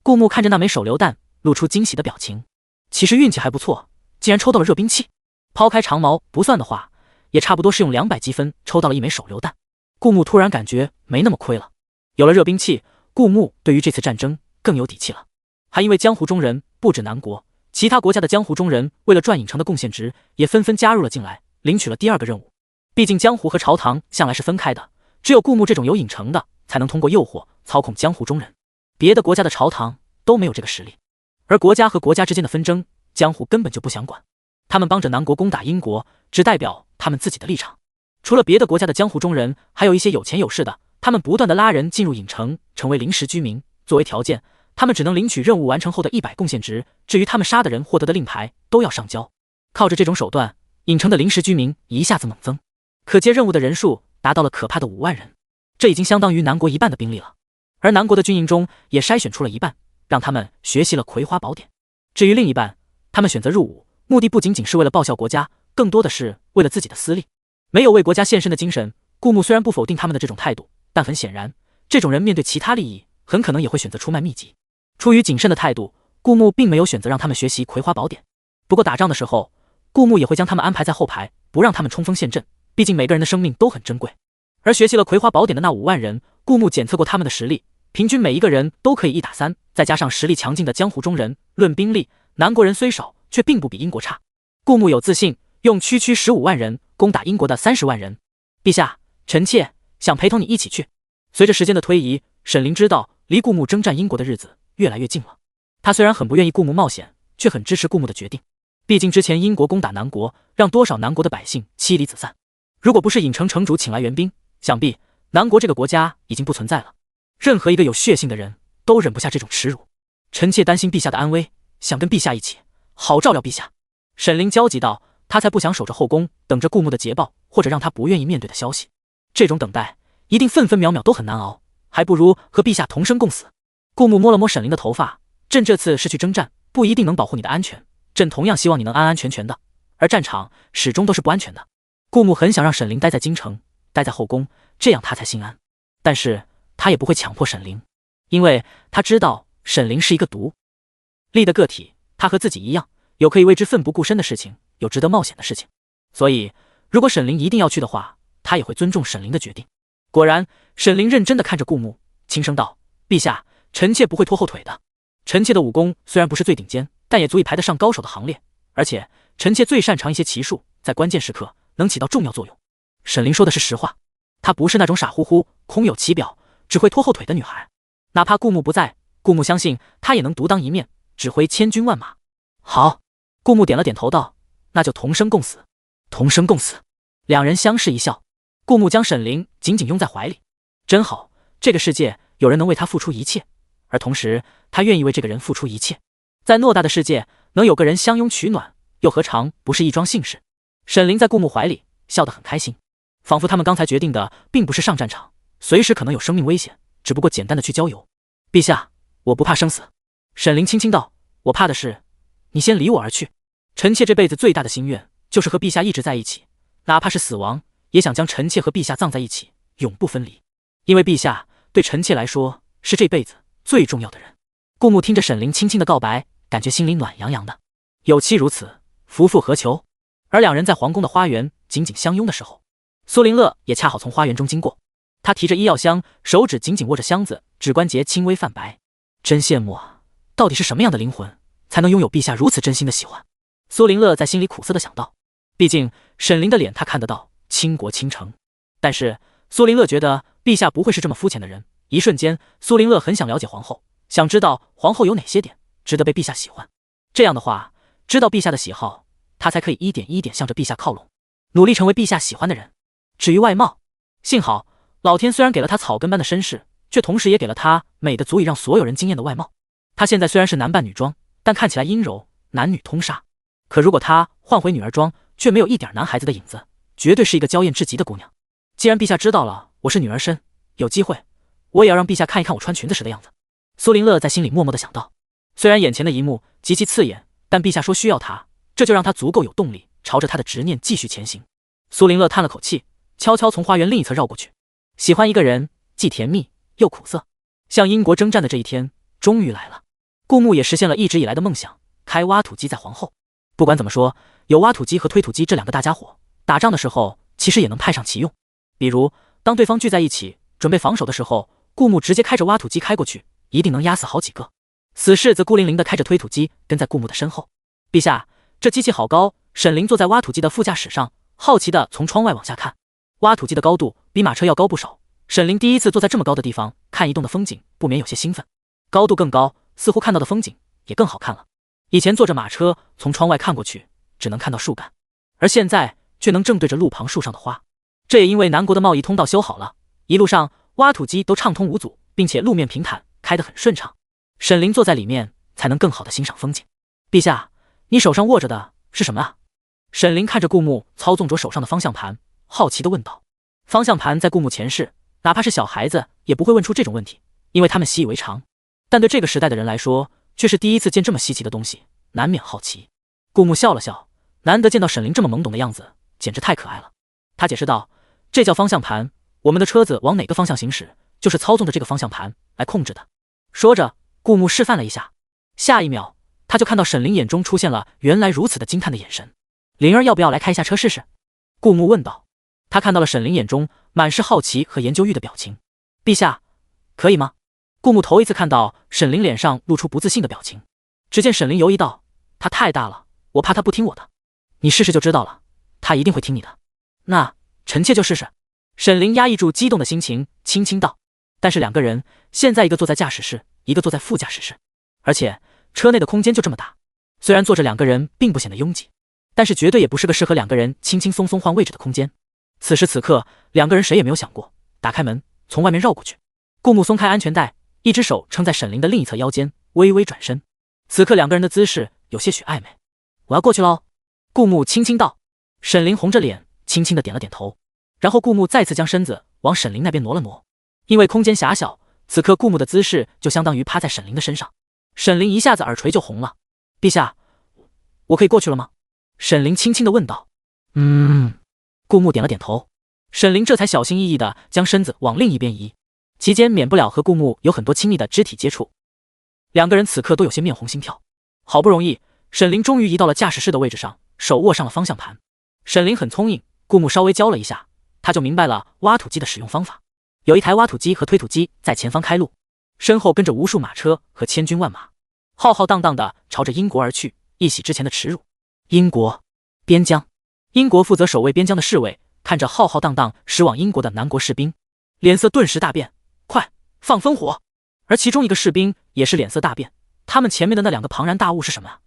顾木看着那枚手榴弹，露出惊喜的表情。其实运气还不错，竟然抽到了热兵器。抛开长矛不算的话，也差不多是用200积分抽到了一枚手榴弹。顾木突然感觉没那么亏了。有了热兵器，顾木对于这次战争更有底气了。还因为江湖中人不止南国，其他国家的江湖中人为了赚影城的贡献值，也纷纷加入了进来，领取了第2个任务。毕竟江湖和朝堂向来是分开的，只有顾木这种有影城的，才能通过诱惑操控江湖中人。别的国家的朝堂都没有这个实力，而国家和国家之间的纷争，江湖根本就不想管。他们帮着南国攻打英国，只代表他们自己的立场。除了别的国家的江湖中人，还有一些有钱有势的，他们不断的拉人进入影城，成为临时居民。作为条件，他们只能领取任务完成后的100贡献值，至于他们杀的人获得的令牌，都要上交。靠着这种手段，影城的临时居民一下子猛增，可接任务的人数达到了可怕的5万人，这已经相当于南国1半的兵力了。而南国的军营中也筛选出了1半，让他们学习了葵花宝典。至于另一半，他们选择入伍，目的不仅仅是为了报效国家，更多的是为了自己的私利。没有为国家献身的精神，顾木虽然不否定他们的这种态度，但很显然，这种人面对其他利益，很可能也会选择出卖秘籍。出于谨慎的态度，顾木并没有选择让他们学习葵花宝典。不过打仗的时候，顾木也会将他们安排在后排，不让他们冲锋陷阵，毕竟每个人的生命都很珍贵。而学习了葵花宝典的那5万人，顾木检测过他们的实力，平均每一个人都可以1打3，再加上实力强劲的江湖中人，论兵力，南国人虽少，却并不比英国差。顾木有自信用区区15万人攻打英国的30万人。陛下，臣妾想陪同你一起去。随着时间的推移，沈凌知道离顾木征战英国的日子越来越近了。他虽然很不愿意顾木冒险，却很支持顾木的决定。毕竟之前英国攻打南国，让多少南国的百姓妻离子散。如果不是影城城主请来援兵，想必南国这个国家已经不存在了。任何一个有血性的人都忍不下这种耻辱。臣妾担心陛下的安危，想跟陛下一起，好照料陛下。沈凌焦急道，他才不想守着后宫，等着顾木的捷报，或者让他不愿意面对的消息。这种等待，一定分分秒秒都很难熬，还不如和陛下同生共死。顾木摸了摸沈凌的头发，朕这次是去征战，不一定能保护你的安全，朕同样希望你能安安全全的，而战场始终都是不安全的。顾木很想让沈凌待在京城，待在后宫，这样他才心安。但是他也不会强迫沈凌，因为他知道沈凌是一个独立的个体，他和自己一样，有可以为之奋不顾身的事情，有值得冒险的事情。所以如果沈凌一定要去的话，他也会尊重沈凌的决定。果然，沈凌认真地看着顾木，轻声道：陛下，臣妾不会拖后腿的。臣妾的武功虽然不是最顶尖，但也足以排得上高手的行列，而且臣妾最擅长一些奇术，在关键时刻能起到重要作用。沈凌说的是实话，她不是那种傻乎乎、空有其表、只会拖后腿的女孩。哪怕顾木不在，顾木相信她也能独当一面，指挥千军万马。好，顾木点了点头道：那就同生共死。同生共死。两人相视一笑，顾木将沈凌紧紧拥在怀里。真好，这个世界有人能为他付出一切，而同时他愿意为这个人付出一切。在偌大的世界，能有个人相拥取暖，又何尝不是一桩幸事？沈凌在顾木怀里笑得很开心，仿佛他们刚才决定的并不是上战场，随时可能有生命危险，只不过简单的去郊游。陛下，我不怕生死。沈凌轻轻道：我怕的是你先离我而去。臣妾这辈子最大的心愿就是和陛下一直在一起，哪怕是死亡，也想将臣妾和陛下葬在一起，永不分离。因为陛下对臣妾来说是这辈子最重要的人。顾木听着沈凌轻轻的告白，感觉心里暖洋洋的。有妻如此，夫复何求？而两人在皇宫的花园紧紧相拥的时候，苏林乐也恰好从花园中经过。他提着医药箱，手指紧紧握着箱子，指关节轻微泛白。真羡慕啊，到底是什么样的灵魂才能拥有陛下如此真心的喜欢？苏林乐在心里苦涩的想到。毕竟沈凌的脸他看得到，倾国倾城。但是苏林乐觉得陛下不会是这么肤浅的人。一瞬间，苏林乐很想了解皇后，想知道皇后有哪些点值得被陛下喜欢。这样的话，知道陛下的喜好，他才可以一点一点向着陛下靠拢，努力成为陛下喜欢的人。至于外貌，幸好老天虽然给了他草根般的身世，却同时也给了他美的足以让所有人惊艳的外貌。他现在虽然是男扮女装，但看起来阴柔，男女通杀。可如果他换回女儿装，却没有一点男孩子的影子，绝对是一个娇艳至极的姑娘。既然陛下知道了我是女儿身，有机会我也要让陛下看一看我穿裙子时的样子。苏林乐在心里默默地想到。虽然眼前的一幕极其刺眼，但陛下说需要他，这就让他足够有动力，朝着他的执念继续前行。苏林乐叹了口气，悄悄从花园另一侧绕过去。喜欢一个人，既甜蜜又苦涩。向英国征战的这一天终于来了。顾木也实现了一直以来的梦想，开挖土机在皇后。不管怎么说，有挖土机和推土机这两个大家伙，打仗的时候其实也能派上其用。比如当对方聚在一起准备防守的时候，顾木直接开着挖土机开过去，一定能压死好几个。死士则孤零零地开着推土机跟在顾木的身后。陛下，这机器好高。沈凌坐在挖土机的副驾驶上，好奇地从窗外往下看。挖土机的高度比马车要高不少，沈凌第一次坐在这么高的地方看移动的风景，不免有些兴奋。高度更高，似乎看到的风景也更好看了。以前坐着马车从窗外看过去，只能看到树干，而现在却能正对着路旁树上的花。这也因为南国的贸易通道修好了，一路上挖土机都畅通无阻，并且路面平坦，开得很顺畅。沈凌坐在里面才能更好地欣赏风景。陛下，你手上握着的是什么啊？沈凌看着顾木操纵着手上的方向盘，好奇地问道。方向盘在顾木前世，哪怕是小孩子也不会问出这种问题，因为他们习以为常。但对这个时代的人来说，却是第一次见这么稀奇的东西，难免好奇。顾木笑了笑，难得见到沈凌这么懵懂的样子，简直太可爱了。他解释道：这叫方向盘，我们的车子往哪个方向行驶，就是操纵着这个方向盘来控制的。说着，顾木示范了一下，下一秒他就看到沈凌眼中出现了原来如此的惊叹的眼神。灵儿要不要来开一下车试试？顾木问道。他看到了沈凌眼中满是好奇和研究欲的表情。陛下，可以吗？顾木头一次看到沈凌脸上露出不自信的表情。只见沈凌犹疑道：他太大了，我怕他不听我的。你试试就知道了，他一定会听你的。那臣妾就试试。沈凌压抑住激动的心情，轻轻道。但是两个人现在一个坐在驾驶室，一个坐在副驾驶室，而且车内的空间就这么大。虽然坐着两个人并不显得拥挤，但是绝对也不是个适合两个人轻轻松松换位置的空间。此时此刻，两个人谁也没有想过打开门从外面绕过去。顾木松开安全带，一只手撑在沈凌的另一侧腰间，微微转身。此刻两个人的姿势有些许暧昧。我要过去喽，顾木轻轻道。沈凌红着脸轻轻地点了点头，然后顾木再次将身子往沈凌那边挪了挪。因为空间狭小，此刻顾木的姿势就相当于趴在沈凌的身上，沈凌一下子耳垂就红了。陛下，我可以过去了吗？沈凌轻轻地问道。顾木点了点头。沈凌这才小心翼翼地将身子往另一边移，期间免不了和顾木有很多亲密的肢体接触。两个人此刻都有些面红心跳。好不容易，沈凌终于移到了驾驶室的位置上，手握上了方向盘。沈凌很聪颖，顾木稍微教了一下，他就明白了挖土机的使用方法。有一台挖土机和推土机在前方开路，身后跟着无数马车和千军万马，浩浩荡荡地朝着英国而去，一洗之前的耻辱。英国边疆，英国负责守卫边疆的侍卫看着浩浩荡荡驶往英国的南国士兵，脸色顿时大变，快放烽火！而其中一个士兵也是脸色大变，他们前面的那两个庞然大物是什么啊？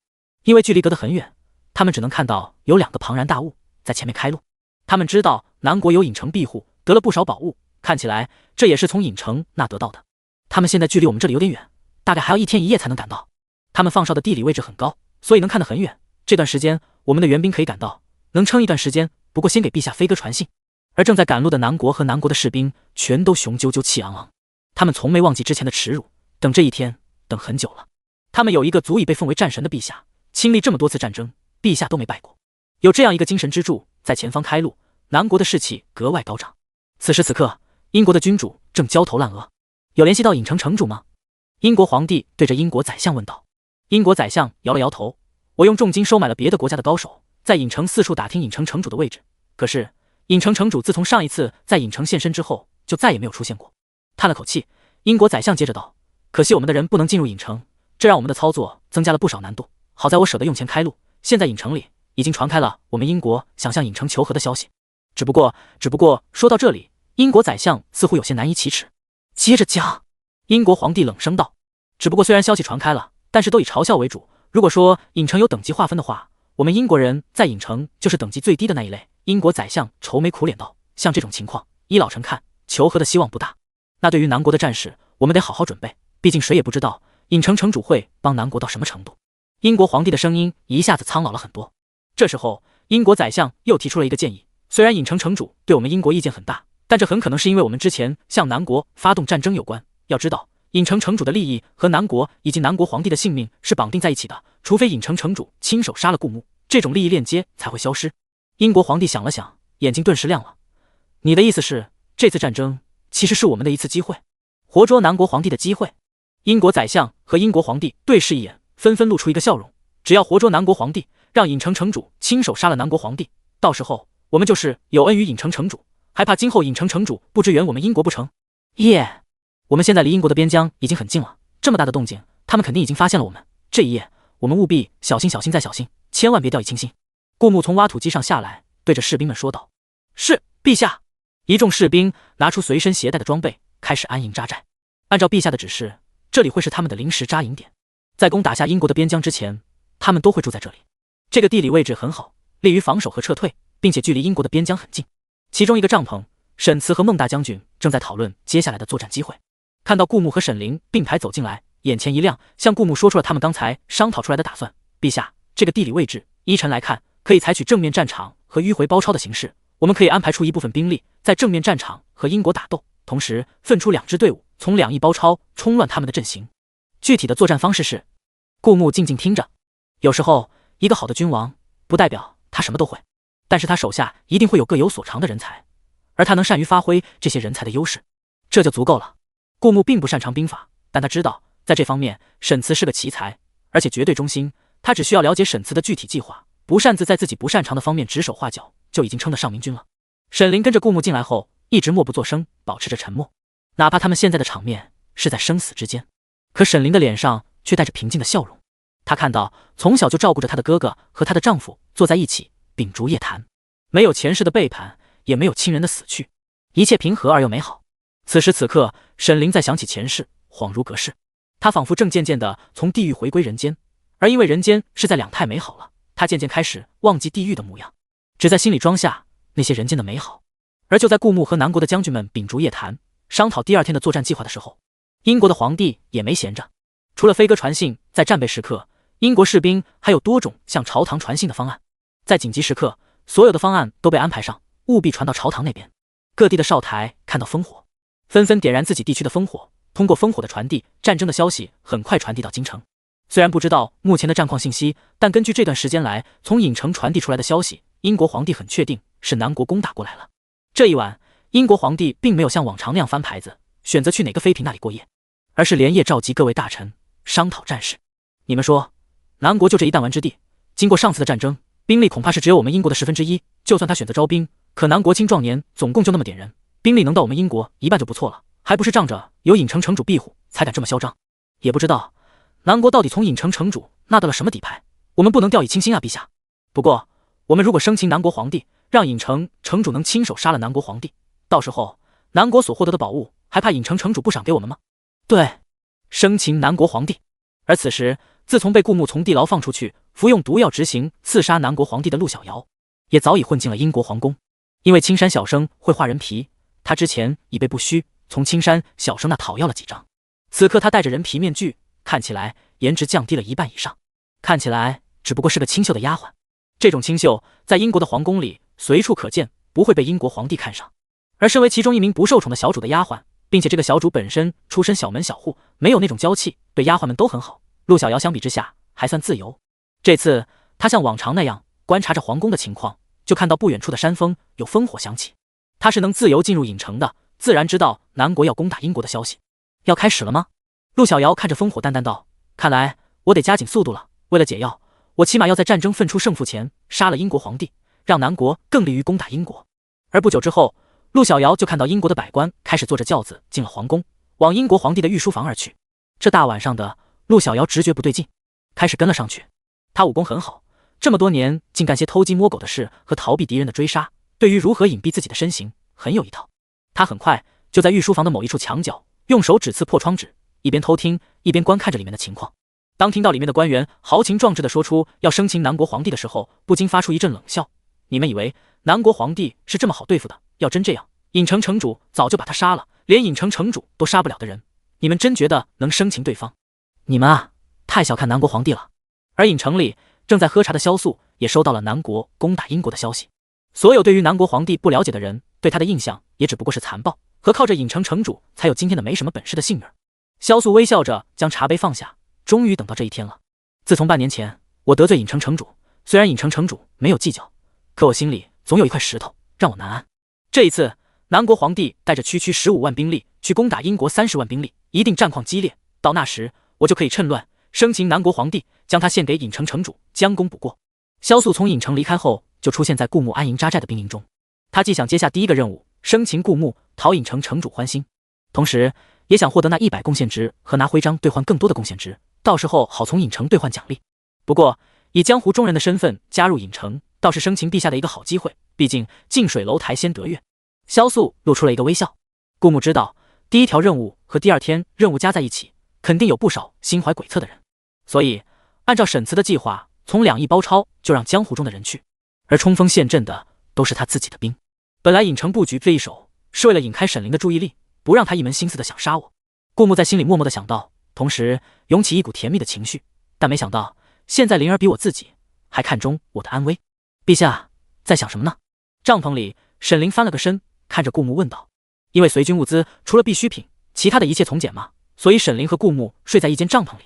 因为距离隔得很远，他们只能看到有两个庞然大物在前面开路。他们知道南国有影城庇护，得了不少宝物，看起来这也是从影城那得到的。他们现在距离我们这里有点远，大概还要1天1夜才能赶到。他们放哨的地理位置很高，所以能看得很远。这段时间我们的援兵可以赶到，能撑一段时间，不过先给陛下飞鸽传信。而正在赶路的南国和南国的士兵全都雄赳赳气昂昂，他们从没忘记之前的耻辱，等这一天等很久了。他们有一个足以被奉为战神的陛下，亲历这么多次战争，陛下都没败过。有这样一个精神支柱在前方开路，南国的士气格外高涨。此时此刻，英国的君主正焦头烂额。有联系到影城城主吗？英国皇帝对着英国宰相问道。英国宰相摇了摇头，我用重金收买了别的国家的高手，在影城四处打听影城城主的位置，可是影城城主自从上一次在影城现身之后就再也没有出现过。叹了口气，英国宰相接着道，可惜我们的人不能进入影城，这让我们的操作增加了不少难度。好在我舍得用钱开路，现在影城里已经传开了我们英国想向影城求和的消息。只不过说到这里，英国宰相似乎有些难以启齿。接着讲，英国皇帝冷声道，只不过虽然消息传开了，但是都以嘲笑为主。如果说影城有等级划分的话，我们英国人在影城就是等级最低的那一类。英国宰相愁眉苦脸道，像这种情况，依老臣看，求和的希望不大。那对于南国的战事，我们得好好准备，毕竟谁也不知道影城城主会帮南国到什么程度。英国皇帝的声音一下子苍老了很多。这时候，英国宰相又提出了一个建议，虽然影城城主对我们英国意见很大，但这很可能是因为我们之前向南国发动战争有关。要知道，影城城主的利益和南国以及南国皇帝的性命是绑定在一起的，除非影城城主亲手杀了顾木，这种利益链接才会消失。英国皇帝想了想，眼睛顿时亮了。你的意思是，这次战争其实是我们的一次机会，活捉南国皇帝的机会？英国宰相和英国皇帝对视一眼，纷纷露出一个笑容。只要活捉南国皇帝，让影城城主亲手杀了南国皇帝，到时候我们就是有恩于影城城主，还怕今后影城城主不支援我们英国不成？耶！我们现在离英国的边疆已经很近了，这么大的动静，他们肯定已经发现了我们。这一夜，我们务必小心再小心，千万别掉以轻心。顾木从挖土机上下来，对着士兵们说道：“是，陛下。”一众士兵拿出随身携带的装备，开始安营扎寨。按照陛下的指示，这里会是他们的临时扎营点，在攻打下英国的边疆之前，他们都会住在这里。这个地理位置很好，利于防守和撤退，并且距离英国的边疆很近。其中一个帐篷，沈慈和孟大将军正在讨论接下来的作战机会。看到顾木和沈凌并排走进来，眼前一亮，向顾木说出了他们刚才商讨出来的打算。陛下，这个地理位置，依臣来看，可以采取正面战场和迂回包抄的形式。我们可以安排出一部分兵力在正面战场和英国打斗，同时分出2支队伍，从两翼包抄，冲乱他们的阵型。具体的作战方式是……顾木静静听着。有时候，一个好的君王不代表他什么都会，但是他手下一定会有各有所长的人才，而他能善于发挥这些人才的优势，这就足够了。顾木并不擅长兵法，但他知道在这方面沈慈是个奇才，而且绝对忠心。他只需要了解沈慈的具体计划，不擅自在自己不擅长的方面指手画脚，就已经称得上明君了。沈凌跟着顾木进来后，一直默不作声，保持着沉默，哪怕他们现在的场面是在生死之间，可沈凌的脸上却带着平静的笑容。他看到从小就照顾着他的哥哥和他的丈夫坐在一起秉烛夜谈，没有前世的背叛，也没有亲人的死去，一切平和而又美好。此时此刻，沈凌在想起前世，恍如隔世。他仿佛正渐渐地从地狱回归人间，而因为人间实在两太美好了，他渐渐开始忘记地狱的模样，只在心里装下那些人间的美好。而就在顾木和南国的将军们秉烛夜谈，商讨第2天的作战计划的时候，英国的皇帝也没闲着。除了飞鸽传信，在战备时刻，英国士兵还有多种向朝堂传信的方案。在紧急时刻，所有的方案都被安排上，务必传到朝堂那边。各地的哨台看到烽火，纷纷点燃自己地区的烽火，通过烽火的传递，战争的消息很快传递到京城。虽然不知道目前的战况信息，但根据这段时间来从郢城传递出来的消息，英国皇帝很确定是南国攻打过来了。这一晚，英国皇帝并没有像往常那样翻牌子，选择去哪个妃嫔那里过夜，而是连夜召集各位大臣商讨战事。你们说，南国就这一弹丸之地，经过上次的战争，兵力恐怕是只有我们英国的1/10，就算他选择招兵，可南国青壮年总共就那么点人，兵力能到我们英国一半就不错了，还不是仗着有郢城城主庇护才敢这么嚣张。也不知道南国到底从郢城城主纳到了什么底牌，我们不能掉以轻心啊，陛下。不过我们如果生擒南国皇帝，让郢城城主能亲手杀了南国皇帝，到时候南国所获得的宝物还怕郢城城主不赏给我们吗？对，生擒南国皇帝。而此时自从被顾牧从地牢放出去，服用毒药执行刺杀南国皇帝的陆小瑶也早已混进了英国皇宫。因为青山小生会画人皮，他之前已被不虚从青山小生那讨要了几张，此刻他戴着人皮面具，看起来颜值降低了一半以上，看起来只不过是个清秀的丫鬟。这种清秀在英国的皇宫里随处可见，不会被英国皇帝看上。而身为其中一名不受宠的小主的丫鬟，并且这个小主本身出身小门小户，没有那种娇气，对丫鬟们都很好，陆小瑶相比之下还算自由。这次他像往常那样观察着皇宫的情况，就看到不远处的山峰有烽火响起。他是能自由进入郢城的，自然知道南国要攻打英国的消息。要开始了吗？陆小瑶看着烽火淡淡道，看来我得加紧速度了，为了解药，我起码要在战争分出胜负前杀了英国皇帝，让南国更利于攻打英国。而不久之后，陆小瑶就看到英国的百官开始坐着轿子进了皇宫，往英国皇帝的御书房而去。这大晚上的，陆小瑶直觉不对劲，开始跟了上去。他武功很好，这么多年竟干些偷鸡摸狗的事和逃避敌人的追杀，对于如何隐蔽自己的身形很有一套。他很快就在御书房的某一处墙角用手指刺破窗纸，一边偷听一边观看着里面的情况。当听到里面的官员豪情壮志地说出要生擒南国皇帝的时候，不禁发出一阵冷笑。你们以为南国皇帝是这么好对付的？要真这样，郢城城主早就把他杀了，连郢城城主都杀不了的人，你们真觉得能生擒对方？你们啊，太小看南国皇帝了。而郢城里正在喝茶的萧素也收到了南国攻打英国的消息。所有对于南国皇帝不了解的人，对他的印象也只不过是残暴和靠着郢城城主才有今天的没什么本事的幸运。萧素微笑着将茶杯放下，终于等到这一天了。自从半年前我得罪郢城城主，虽然郢城城主没有计较，可我心里总有一块石头让我难安。这一次南国皇帝带着区15万兵力去攻打英国30万兵力，一定战况激烈，到那时我就可以趁乱生擒南国皇帝，将他献给郢城城主，将功补过。萧素从郢城离开后，就出现在顾牧安营扎寨的兵营中。他既想接下第一个任务，生擒顾牧，讨郢城城主欢心，同时也想获得那100贡献值和拿徽章兑换更多的贡献值，到时候好从郢城兑换奖励。不过以江湖中人的身份加入郢城，倒是生擒陛下的一个好机会，毕竟近水楼台先得月。萧素露出了一个微笑。顾牧知道第一条任务和第二天任务加在一起，肯定有不少心怀诡策的人，所以按照沈慈的计划，从2亿包抄就让江湖中的人去，而冲锋陷阵的都是他自己的兵。本来郢城布局这一手是为了引开沈凌的注意力，不让他一门心思的想杀我。顾牧在心里默默的想到，同时涌起一股甜蜜的情绪，但没想到现在灵儿比我自己还看重我的安危。陛下在想什么呢？帐篷里，沈凌翻了个身，看着顾牧问道。因为随军物资除了必需品，其他的一切从简嘛，所以沈凌和顾牧睡在一间帐篷里。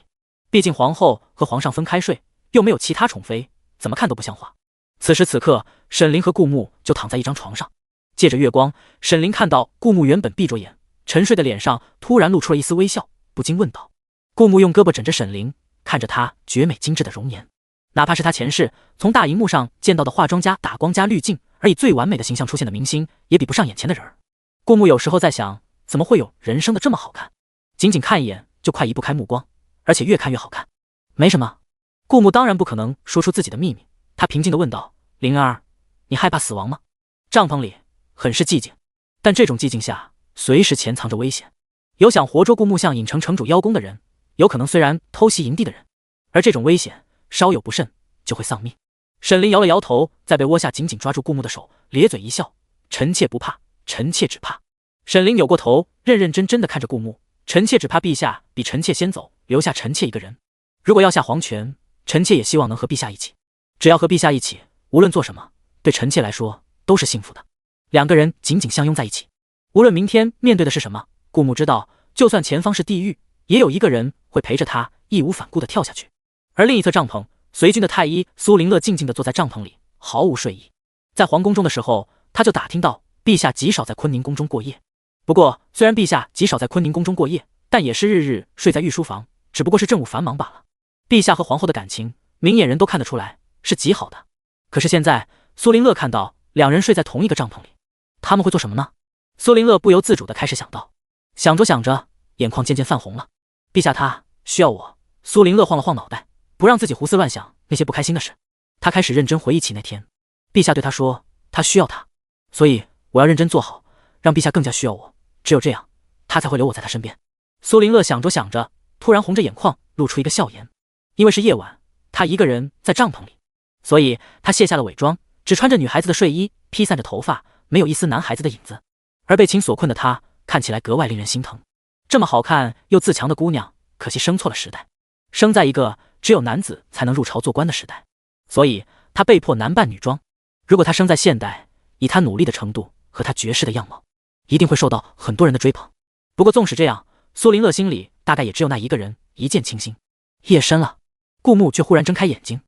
毕竟皇后和皇上分开睡，又没有其他宠妃，怎么看都不像话。此时此刻，沈凌和顾牧就躺在一张床上，借着月光，沈凌看到顾牧原本闭着眼沉睡的脸上突然露出了一丝微笑，不禁问道。顾牧用胳膊枕着沈凌，看着她绝美精致的容颜，哪怕是他前世从大荧幕上见到的化妆加打光加滤镜而以最完美的形象出现的明星，也比不上眼前的人儿。顾牧有时候在想，怎么会有人生的这么好看，仅仅看一眼就快移不开目光，而且越看越好看。没什么。顾牧当然不可能说出自己的秘密，他平静地问道。灵儿，你害怕死亡吗？帐篷里很是寂静，但这种寂静下随时潜藏着危险。有想活捉顾牧向郢城城主邀功的人，有可能虽然偷袭营地的人，而这种危险稍有不慎就会丧命。沈凌摇了摇头，在被窝下紧紧抓住顾牧的手，咧嘴一笑。臣妾不怕，臣妾只怕。沈凌扭过头，认认真真地看着顾牧。臣妾只怕陛下比臣妾先走，留下臣妾一个人。如果要下皇权，臣妾也希望能和陛下一起。只要和陛下一起，无论做什么，对臣妾来说都是幸福的。2个人紧紧相拥在一起，无论明天面对的是什么，顾牧知道就算前方是地狱，也有一个人会陪着他义无反顾地跳下去。而另一侧帐篷，随军的太医苏林乐静静地坐在帐篷里，毫无睡意。在皇宫中的时候，他就打听到陛下极少在坤宁宫中过夜。不过，虽然陛下极少在坤宁宫中过夜，但也是日日睡在御书房，只不过是政务繁忙罢了。陛下和皇后的感情，明眼人都看得出来是极好的。可是现在，苏林乐看到两人睡在同一个帐篷里，他们会做什么呢？苏林乐不由自主地开始想到，想着想着，眼眶渐渐泛红了。陛下他需要我。苏林乐晃了晃脑袋，不让自己胡思乱想那些不开心的事。他开始认真回忆起那天，陛下对他说，他需要他，所以我要认真做好，让陛下更加需要我，只有这样，他才会留我在他身边。苏林乐想着想着，突然红着眼眶，露出一个笑颜。因为是夜晚，他一个人在帐篷里，所以他卸下了伪装，只穿着女孩子的睡衣，披散着头发，没有一丝男孩子的影子。而被情所困的他，看起来格外令人心疼。这么好看又自强的姑娘，可惜生错了时代，生在一个只有男子才能入朝做官的时代，所以他被迫男扮女装。如果他生在现代，以他努力的程度和他绝世的样貌，一定会受到很多人的追捧。不过纵使这样，苏林乐心里大概也只有那一个人，一见倾心。夜深了，顾木却忽然睁开眼睛，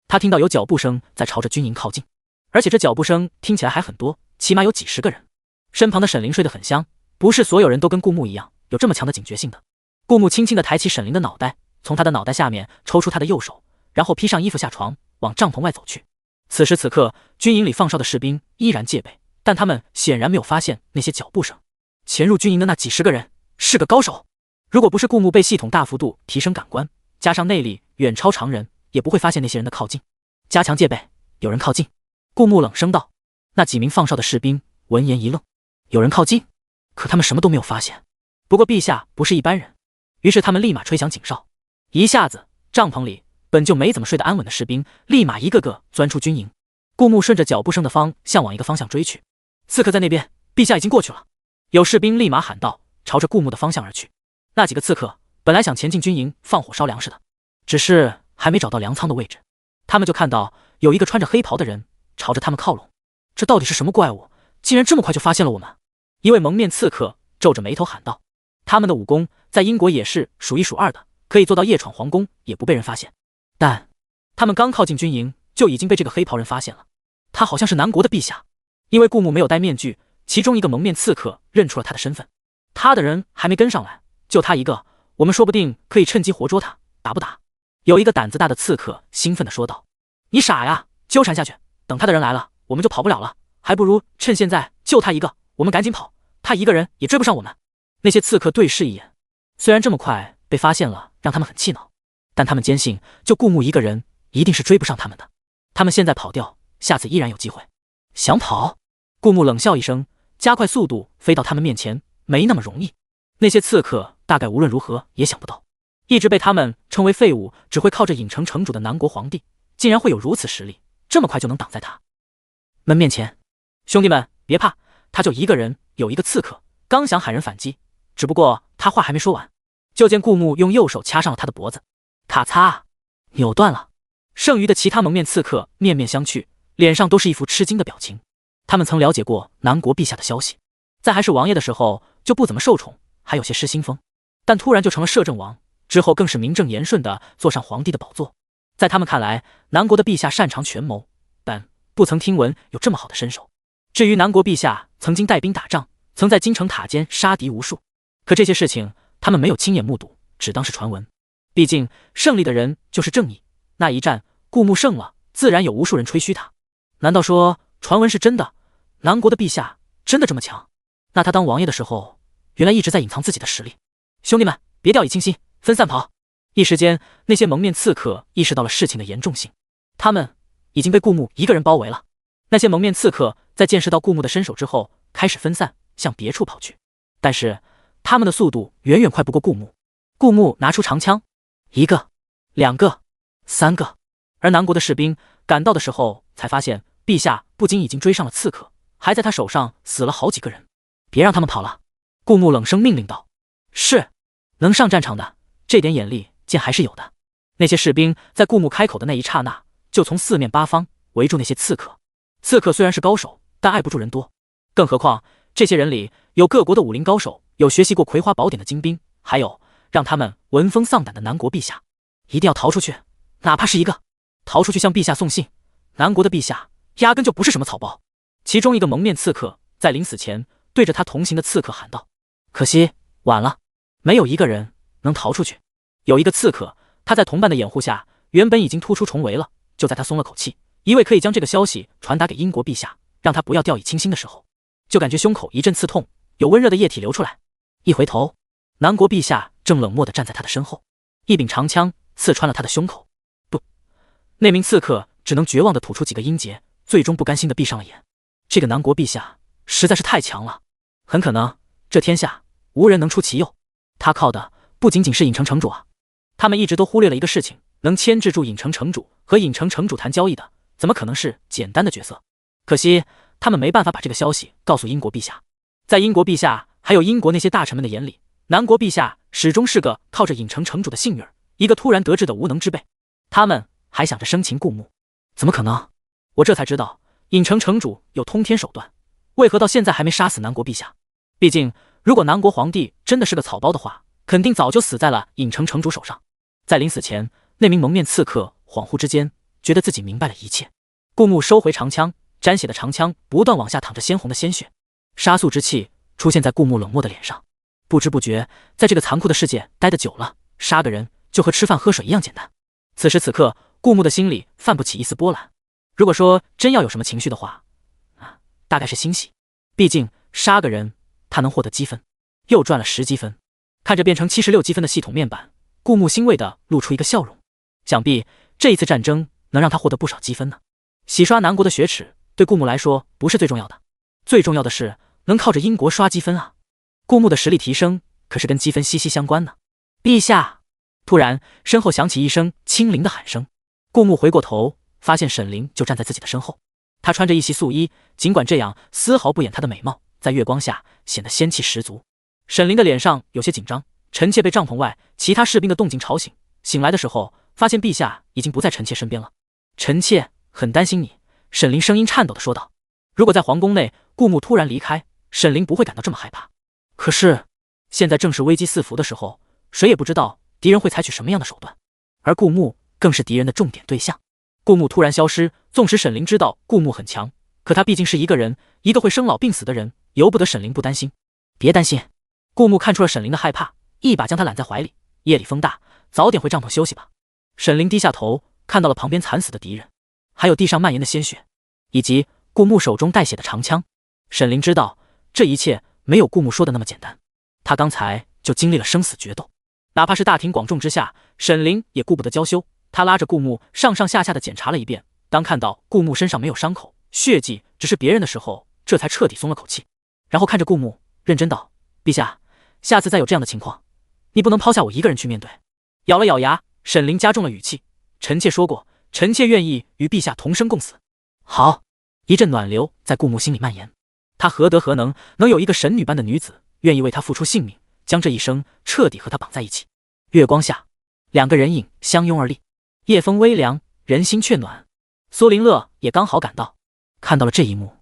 他听到有脚步声在朝着军营靠近，而且这脚步声听起来还很多，起码有几十个人。身旁的沈凌睡得很香，不是所有人都跟顾木一样有这么强的警觉性的。顾木轻轻地抬起沈凌的脑袋，从他的脑袋下面抽出他的右手，然后披上衣服下床，往帐篷外走去。此时此刻，军营里放哨的士兵依然戒备，但他们显然没有发现那些脚步声。潜入军营的那几十个人是个高手，如果不是顾木被系统大幅度提升感官，加上内力远超常人，也不会发现那些人的靠近。加强戒备，有人靠近。顾木冷声道。那几名放哨的士兵闻言一愣，有人靠近？可他们什么都没有发现。不过陛下不是一般人，于是他们立马吹响警哨。一下子，帐篷里本就没怎么睡得安稳的士兵，立马一个个钻出军营。顾木顺着脚步声的方向往一个方向追去。刺客在那边，陛下已经过去了。有士兵立马喊道，朝着顾木的方向而去。那几个刺客本来想前进军营放火烧粮食的，只是还没找到粮仓的位置，他们就看到有一个穿着黑袍的人朝着他们靠拢。这到底是什么怪物，竟然这么快就发现了我们？一位蒙面刺客皱着眉头喊道。他们的武功在英国也是数一数二的，可以做到夜闯皇宫也不被人发现。但他们刚靠近军营，就已经被这个黑袍人发现了。他好像是南国的陛下，因为顾木没有戴面具，其中一个蒙面刺客认出了他的身份。他的人还没跟上来，就他一个，我们说不定可以趁机活捉他，打不打？有一个胆子大的刺客兴奋地说道。你傻呀，纠缠下去，等他的人来了，我们就跑不了了，还不如趁现在救他一个，我们赶紧跑，他一个人也追不上我们。那些刺客对视一眼，虽然这么快被发现了让他们很气恼，但他们坚信就顾木一个人一定是追不上他们的。他们现在跑掉，下次依然有机会。想跑？顾木冷笑一声，加快速度飞到他们面前，没那么容易。那些刺客大概无论如何也想不到，一直被他们称为废物，只会靠着影城城主的南国皇帝，竟然会有如此实力，这么快就能挡在他们面前。兄弟们别怕，他就一个人，有一个刺客刚想喊人反击，只不过他话还没说完，就见顾木用右手掐上了他的脖子，咔嚓，扭断了。剩余的其他蒙面刺客面面相觑，脸上都是一副吃惊的表情。他们曾了解过南国陛下的消息，在还是王爷的时候就不怎么受宠，还有些失心疯，但突然就成了摄政王，之后更是名正言顺地坐上皇帝的宝座。在他们看来，南国的陛下擅长权谋，但不曾听闻有这么好的身手。至于南国陛下曾经带兵打仗，曾在京城塔尖杀敌无数，可这些事情他们没有亲眼目睹，只当是传闻。毕竟胜利的人就是正义，那一战顾木胜了，自然有无数人吹嘘他。难道说传闻是真的？南国的陛下真的这么强？那他当王爷的时候，原来一直在隐藏自己的实力。兄弟们别掉以轻心，分散跑。一时间，那些蒙面刺客意识到了事情的严重性，他们已经被顾木一个人包围了。那些蒙面刺客在见识到顾木的身手之后，开始分散向别处跑去，但是他们的速度远远快不过顾木。顾木拿出长枪，一个、两个、三个，而南国的士兵赶到的时候，才发现陛下不仅已经追上了刺客，还在他手上死了好几个人。别让他们跑了，顾木冷声命令道。是，能上战场的，这点眼力见还是有的。那些士兵在顾木开口的那一刹那，就从四面八方围住那些刺客。刺客虽然是高手，但碍不住人多，更何况这些人里有各国的武林高手，有学习过葵花宝典的精兵，还有让他们闻风丧胆的南国陛下。一定要逃出去，哪怕是一个，逃出去向陛下送信。南国的陛下压根就不是什么草包。其中一个蒙面刺客在临死前对着他同行的刺客喊道：可惜晚了，没有一个人能逃出去。有一个刺客，他在同伴的掩护下原本已经突出重围了，就在他松了口气，一位可以将这个消息传达给英国陛下，让他不要掉以轻心的时候，就感觉胸口一阵刺痛，有温热的液体流出来。一回头，南国陛下正冷漠地站在他的身后，一柄长枪刺穿了他的胸口。不，那名刺客只能绝望地吐出几个音节，最终不甘心地闭上了眼。这个南国陛下实在是太强了，很可能这天下无人能出其右。他靠的不仅仅是影城城主啊！他们一直都忽略了一个事情，能牵制住影城城主和影城城主谈交易的，怎么可能是简单的角色？可惜他们没办法把这个消息告诉英国陛下。在英国陛下还有英国那些大臣们的眼里，南国陛下始终是个靠着影城城主的幸运儿，一个突然得志的无能之辈。他们还想着生擒顾木，怎么可能？我这才知道影城城主有通天手段，为何到现在还没杀死南国陛下？毕竟如果南国皇帝真的是个草包的话，肯定早就死在了影城城主手上。在临死前，那名蒙面刺客恍惚之间觉得自己明白了一切。顾木收回长枪，沾血的长枪不断往下淌着鲜红的鲜血，杀戮之气出现在顾木冷漠的脸上。不知不觉，在这个残酷的世界待得久了，杀个人就和吃饭喝水一样简单。此时此刻，顾木的心里泛不起一丝波澜。如果说真要有什么情绪的话，大概是欣喜。毕竟杀个人，他能获得积分，又赚了10积分。看着变成76积分的系统面板，顾木欣慰地露出一个笑容。想必这一次战争能让他获得不少积分呢。洗刷南国的血耻对顾木来说不是最重要的，最重要的是能靠着英国刷积分啊！顾木的实力提升可是跟积分息息相关呢。陛下！突然身后响起一声轻灵的喊声，顾木回过头，发现沈凌就站在自己的身后。他穿着一袭素衣，尽管这样丝毫不掩他的美貌，在月光下显得仙气十足。沈凌的脸上有些紧张，臣妾被帐篷外其他士兵的动静吵醒，醒来的时候发现陛下已经不在臣妾身边了。臣妾很担心你。沈凌声音颤抖地说道。如果在皇宫内顾木突然离开，沈凌不会感到这么害怕。可是现在正是危机四伏的时候，谁也不知道敌人会采取什么样的手段，而顾木更是敌人的重点对象。顾木突然消失，纵使沈凌知道顾木很强，可他毕竟是一个人，一个会生老病死的人，由不得沈凌不担心。别担心。顾木看出了沈凌的害怕，一把将他揽在怀里。夜里风大，早点回帐篷休息吧。沈凌低下头，看到了旁边惨死的敌人，还有地上蔓延的鲜血，以及顾木手中带血的长枪。沈凌知道这一切没有顾木说的那么简单，他刚才就经历了生死决斗。哪怕是大庭广众之下，沈凌也顾不得娇羞，他拉着顾木上上下下的检查了一遍。当看到顾木身上没有伤口，血迹只是别人的时候，这才彻底松了口气。然后看着顾木认真道：陛下，下次再有这样的情况，你不能抛下我一个人去面对。咬了咬牙，沈凌加重了语气：臣妾说过，臣妾愿意与陛下同生共死。好。一阵暖流在顾木心里蔓延，他何德何能有一个神女般的女子愿意为他付出性命，将这一生彻底和他绑在一起。月光下，两个人影相拥而立，夜风微凉，人心却暖。苏林乐也刚好赶到，看到了这一幕，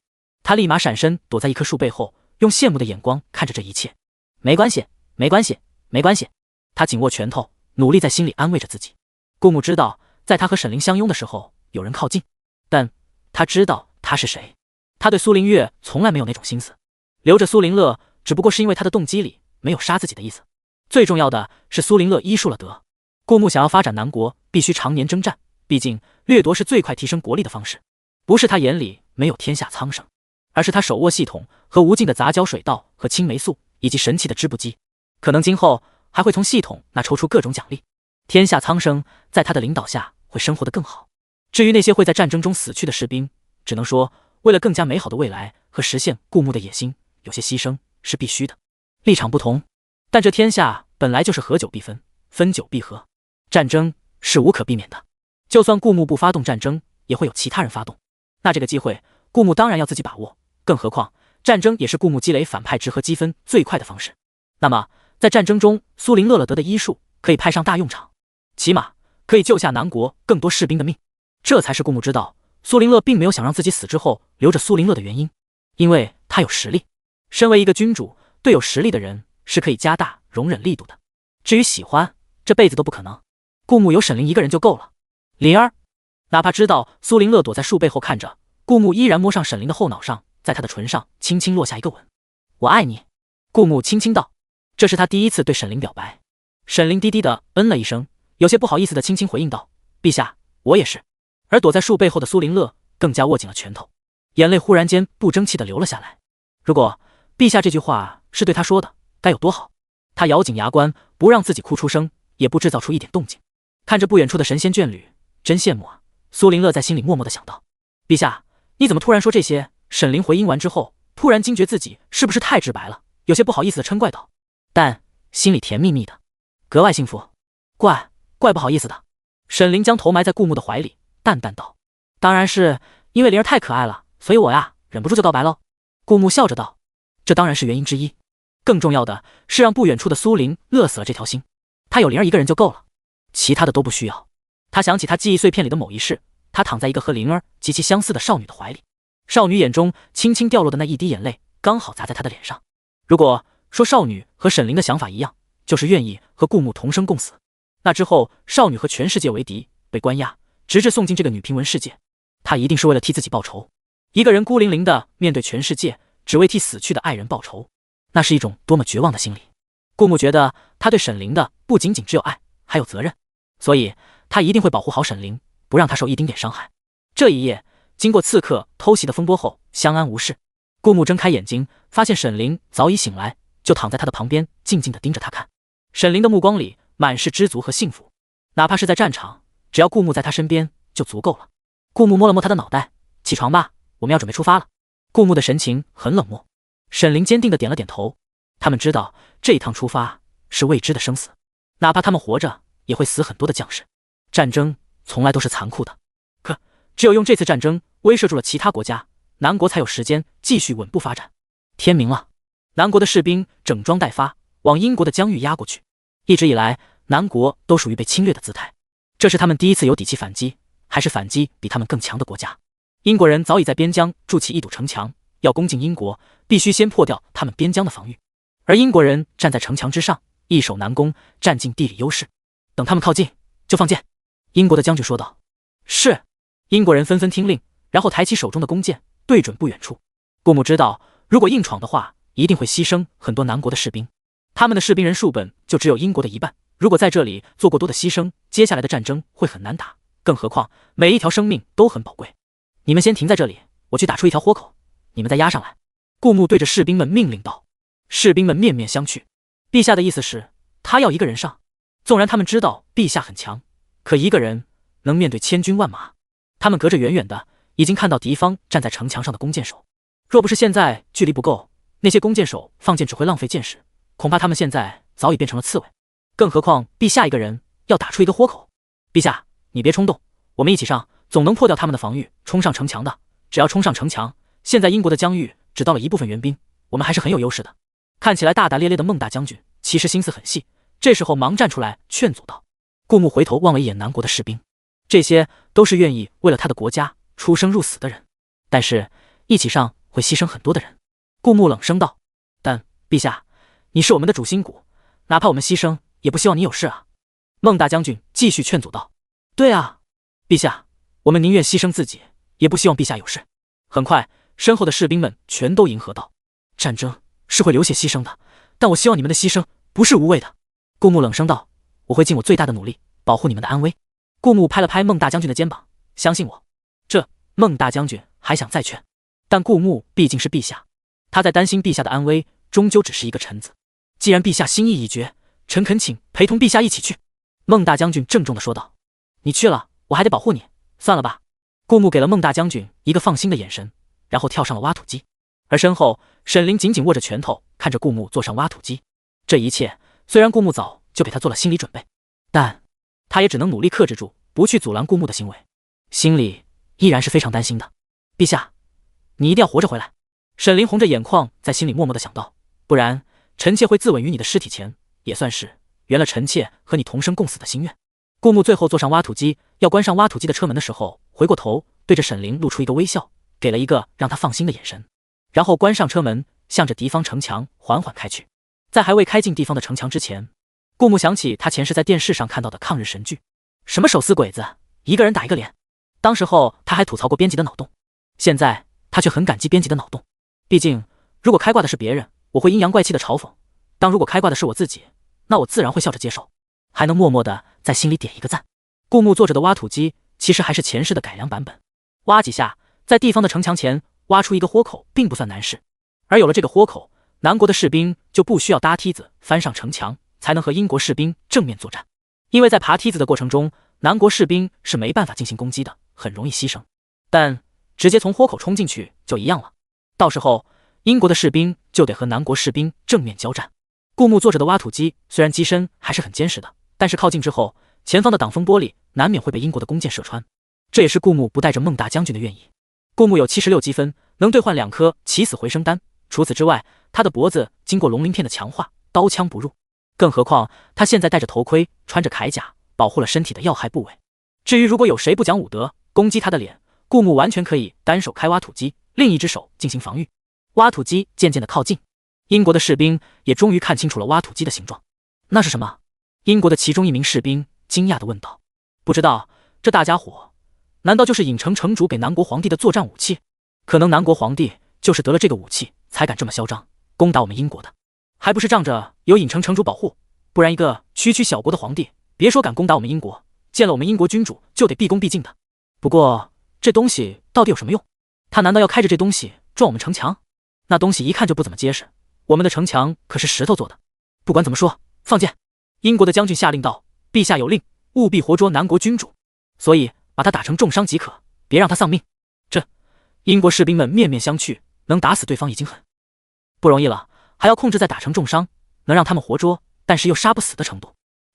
他立马闪身躲在一棵树背后，用羡慕的眼光看着这一切。没关系，没关系，没关系。他紧握拳头，努力在心里安慰着自己。顾木知道，在他和沈凌相拥的时候，有人靠近，但他知道他是谁。他对苏林月从来没有那种心思，留着苏林乐只不过是因为他的动机里没有杀自己的意思。最重要的是苏林乐医术了得。顾木想要发展南国，必须常年征战，毕竟掠夺是最快提升国力的方式。不是他眼里没有天下苍生，而是他手握系统和无尽的杂交水稻和青霉素，以及神奇的织布机，可能今后还会从系统那抽出各种奖励。天下苍生在他的领导下会生活得更好。至于那些会在战争中死去的士兵，只能说为了更加美好的未来和实现顾木的野心，有些牺牲是必须的。立场不同，但这天下本来就是合久必分，分久必合，战争是无可避免的。就算顾木不发动战争，也会有其他人发动，那这个机会顾木当然要自己把握。更何况战争也是顾木积累反派值和积分最快的方式。那么在战争中，苏林乐乐德的医术可以派上大用场，起码可以救下南国更多士兵的命。这才是顾木知道苏林乐并没有想让自己死之后留着苏林乐的原因，因为他有实力。身为一个君主，对有实力的人是可以加大容忍力度的。至于喜欢，这辈子都不可能。顾木有沈凌一个人就够了。灵儿，哪怕知道苏林乐躲在树背后看着，顾木依然摸上沈凌的后脑上，在他的唇上轻轻落下一个吻。我爱你，顾木轻轻道。这是他第一次对沈凌表白。沈凌低低的嗯了一声，有些不好意思的轻轻回应道：陛下，我也是。而躲在树背后的苏林乐更加握紧了拳头，眼泪忽然间不争气的流了下来。如果陛下这句话是对他说的，该有多好。他咬紧牙关，不让自己哭出声，也不制造出一点动静。看着不远处的神仙眷侣，真羡慕啊。苏林乐在心里默默的想到。陛下，你怎么突然说这些？沈凌回应完之后，突然惊觉自己是不是太直白了，有些不好意思的嗔怪道，但心里甜蜜蜜的，格外幸福。怪不好意思的。沈凌将头埋在顾木的怀里，淡淡道：当然是因为灵儿太可爱了，所以我呀忍不住就告白喽。顾木笑着道：这当然是原因之一，更重要的是让不远处的苏林乐死了这条心。他有灵儿一个人就够了，其他的都不需要。他想起他记忆碎片里的某一世，他躺在一个和灵儿极其相似的少女的怀里，少女眼中轻轻掉落的那一滴眼泪刚好砸在他的脸上。如果说少女和沈凌的想法一样，就是愿意和顾木同生共死，那之后少女和全世界为敌，被关押，直至送进这个女平文世界，她一定是为了替自己报仇。一个人孤零零的面对全世界，只为替死去的爱人报仇，那是一种多么绝望的心理。顾木觉得他对沈凌的不仅仅只有爱，还有责任，所以他一定会保护好沈凌，不让他受一丁点伤害。这一夜，经过刺客偷袭的风波后，相安无事。顾木睁开眼睛，发现沈凌早已醒来，就躺在他的旁边，静静地盯着他看。沈凌的目光里满是知足和幸福，哪怕是在战场，只要顾木在他身边就足够了。顾木摸了摸他的脑袋，起床吧，我们要准备出发了。顾木的神情很冷漠。沈凌坚定地点了点头。他们知道这一趟出发是未知的生死，哪怕他们活着也会死很多的将士。战争从来都是残酷的，可只有用这次战争威慑住了其他国家，南国才有时间继续稳步发展。天明了，南国的士兵整装待发，往英国的疆域压过去。一直以来，南国都属于被侵略的姿态，这是他们第一次有底气反击，还是反击比他们更强的国家。英国人早已在边疆筑起一堵城墙，要攻进英国，必须先破掉他们边疆的防御。而英国人站在城墙之上，易守难攻，占尽地理优势。等他们靠近，就放箭。英国的将军说道。是。英国人纷纷听令，然后抬起手中的弓箭，对准不远处。顾木知道，如果硬闯的话，一定会牺牲很多南国的士兵。他们的士兵人数本就只有英国的一半，如果在这里做过多的牺牲，接下来的战争会很难打。更何况每一条生命都很宝贵。你们先停在这里，我去打出一条豁口，你们再压上来。顾木对着士兵们命令道。士兵们面面相觑。陛下的意思是，他要一个人上。纵然他们知道陛下很强，可一个人能面对千军万马。他们隔着远远的，已经看到敌方站在城墙上的弓箭手。若不是现在距离不够，那些弓箭手放箭只会浪费箭矢，恐怕他们现在早已变成了刺猬。更何况陛下一个人要打出一个豁口。陛下，你别冲动，我们一起上，总能破掉他们的防御，冲上城墙的。只要冲上城墙，现在英国的疆域只到了一部分援兵，我们还是很有优势的。看起来大大咧咧的孟大将军其实心思很细，这时候忙站出来劝阻道。顾木回头望了一眼南国的士兵，这些都是愿意为了他的国家出生入死的人，但是一起上会牺牲很多的人。顾木冷声道。但陛下，你是我们的主心骨，哪怕我们牺牲也不希望你有事啊。孟大将军继续劝阻道。对啊，陛下，我们宁愿牺牲自己，也不希望陛下有事。很快，身后的士兵们全都迎合道。战争是会流血牺牲的，但我希望你们的牺牲不是无谓的。顾木冷声道。我会尽我最大的努力保护你们的安危。顾木拍了拍孟大将军的肩膀，相信我。这孟大将军还想再劝，但顾木毕竟是陛下，他在担心陛下的安危，终究只是一个臣子。既然陛下心意已决，臣恳请陪同陛下一起去。孟大将军郑重地说道。你去了，我还得保护你，算了吧。顾木给了孟大将军一个放心的眼神，然后跳上了挖土机。而身后，沈凌紧紧握着拳头，看着顾木坐上挖土机。这一切虽然顾木早就给他做了心理准备，但他也只能努力克制住，不去阻拦顾木的行为，心里依然是非常担心的。陛下，你一定要活着回来。沈凌红着眼眶在心里默默地想到，不然臣妾会自刎于你的尸体前，也算是圆了臣妾和你同生共死的心愿。顾木最后坐上挖土机，要关上挖土机的车门的时候，回过头对着沈凌露出一个微笑，给了一个让他放心的眼神，然后关上车门，向着敌方城墙缓缓开去。在还未开进地方的城墙之前，顾木想起他前世在电视上看到的抗日神剧，什么手撕鬼子，一个人打一个连。当时候他还吐槽过编辑的脑洞，现在他却很感激编辑的脑洞。毕竟如果开挂的是别人，我会阴阳怪气的嘲讽；当如果开挂的是我自己，那我自然会笑着接受，还能默默的在心里点一个赞。顾木做着的挖土机其实还是前世的改良版本，挖几下，在地方的城墙前挖出一个豁口并不算难事，而有了这个豁口，南国的士兵就不需要搭梯子翻上城墙才能和英国士兵正面作战，因为在爬梯子的过程中，南国士兵是没办法进行攻击的，很容易牺牲。但直接从豁口冲进去就一样了，到时候英国的士兵就得和南国士兵正面交战。顾木做着的挖土机虽然机身还是很坚实的，但是靠近之后，前方的挡风玻璃难免会被英国的弓箭射穿，这也是顾木不带着孟大将军的愿意。顾木有76积分，能兑换2颗起死回生丹，除此之外，他的脖子经过龙鳞片的强化，刀枪不入，更何况他现在戴着头盔，穿着铠甲，保护了身体的要害部位。至于如果有谁不讲武德攻击他的脸，顾木完全可以单手开挖土机，另一只手进行防御。挖土机渐渐的靠近，英国的士兵也终于看清楚了挖土机的形状。那是什么？英国的其中一名士兵惊讶地问道。不知道，这大家伙难道就是郢城城主给南国皇帝的作战武器？可能南国皇帝就是得了这个武器才敢这么嚣张攻打我们英国的，还不是仗着有郢城城主保护，不然一个区区小国的皇帝别说敢攻打我们英国，见了我们英国君主就得毕恭毕敬的。不过这东西到底有什么用？他难道要开着这东西撞我们城墙？那东西一看就不怎么结实，我们的城墙可是石头做的。不管怎么说，放箭！英国的将军下令道：陛下有令，务必活捉南国君主，所以把他打成重伤即可，别让他丧命。这英国士兵们面面相觑，能打死对方已经很不容易了，还要控制在打成重伤，能让他们活捉但是又杀不死的程度。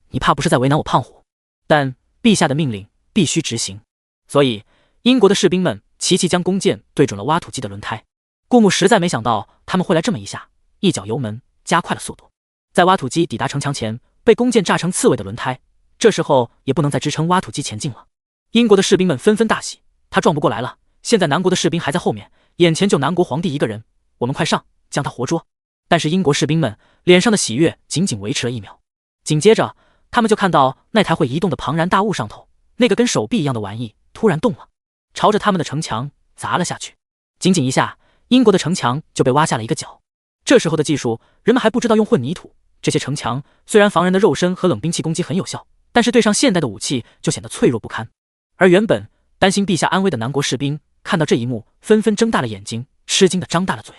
你怕不是在为难我胖虎？但陛下的命令必须执行，所以英国的士兵们齐齐将弓箭对准了挖土机的轮胎。顾木实在没想到他们会来这么一下，一脚油门加快了速度。在挖土机抵达城墙前，被弓箭炸成刺猬的轮胎，这时候也不能再支撑挖土机前进了。英国的士兵们纷纷大喜，他撞不过来了，现在南国的士兵还在后面，眼前就南国皇帝一个人，我们快上，将他活捉。但是英国士兵们脸上的喜悦仅仅维持了1秒，紧接着他们就看到那台会移动的庞然大物上头，那个跟手臂一样的玩意突然动了，朝着他们的城墙砸了下去。仅仅一下，英国的城墙就被挖下了一个角。这时候的技术，人们还不知道用混凝土，这些城墙虽然防人的肉身和冷兵器攻击很有效，但是对上现代的武器就显得脆弱不堪。而原本担心陛下安危的南国士兵看到这一幕，纷纷睁大了眼睛，吃惊的张大了嘴。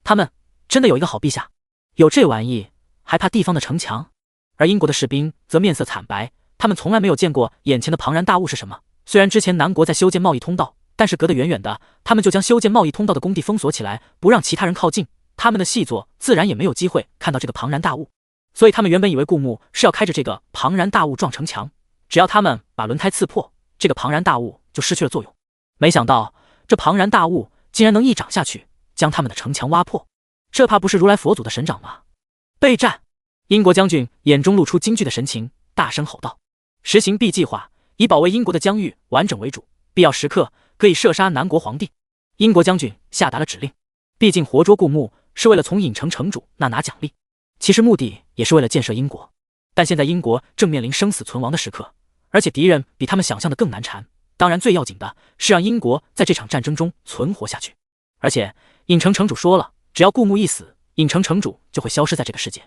他们真的有一个好陛下，有这玩意还怕地方的城墙？而英国的士兵则面色惨白，他们从来没有见过眼前的庞然大物是什么。虽然之前南国在修建贸易通道，但是隔得远远的，他们就将修建贸易通道的工地封锁起来，不让其他人靠近，他们的细作自然也没有机会看到这个庞然大物。所以他们原本以为顾木是要开着这个庞然大物撞城墙，只要他们把轮胎刺破，这个庞然大物就失去了作用。没想到这庞然大物竟然能一掌下去将他们的城墙挖破，这怕不是如来佛祖的神掌吗？备战！英国将军眼中露出惊惧的神情，大声吼道：实行 B 计划，以保卫英国的疆域完整为主，必要时刻可以射杀南国皇帝。英国将军下达了指令，毕竟活捉顾木是为了从郢城城主那拿奖励，其实目的也是为了建设英国。但现在英国正面临生死存亡的时刻，而且敌人比他们想象的更难缠，当然最要紧的是让英国在这场战争中存活下去。而且郢城城主说了，只要顾木一死，郢城城主就会消失在这个世界，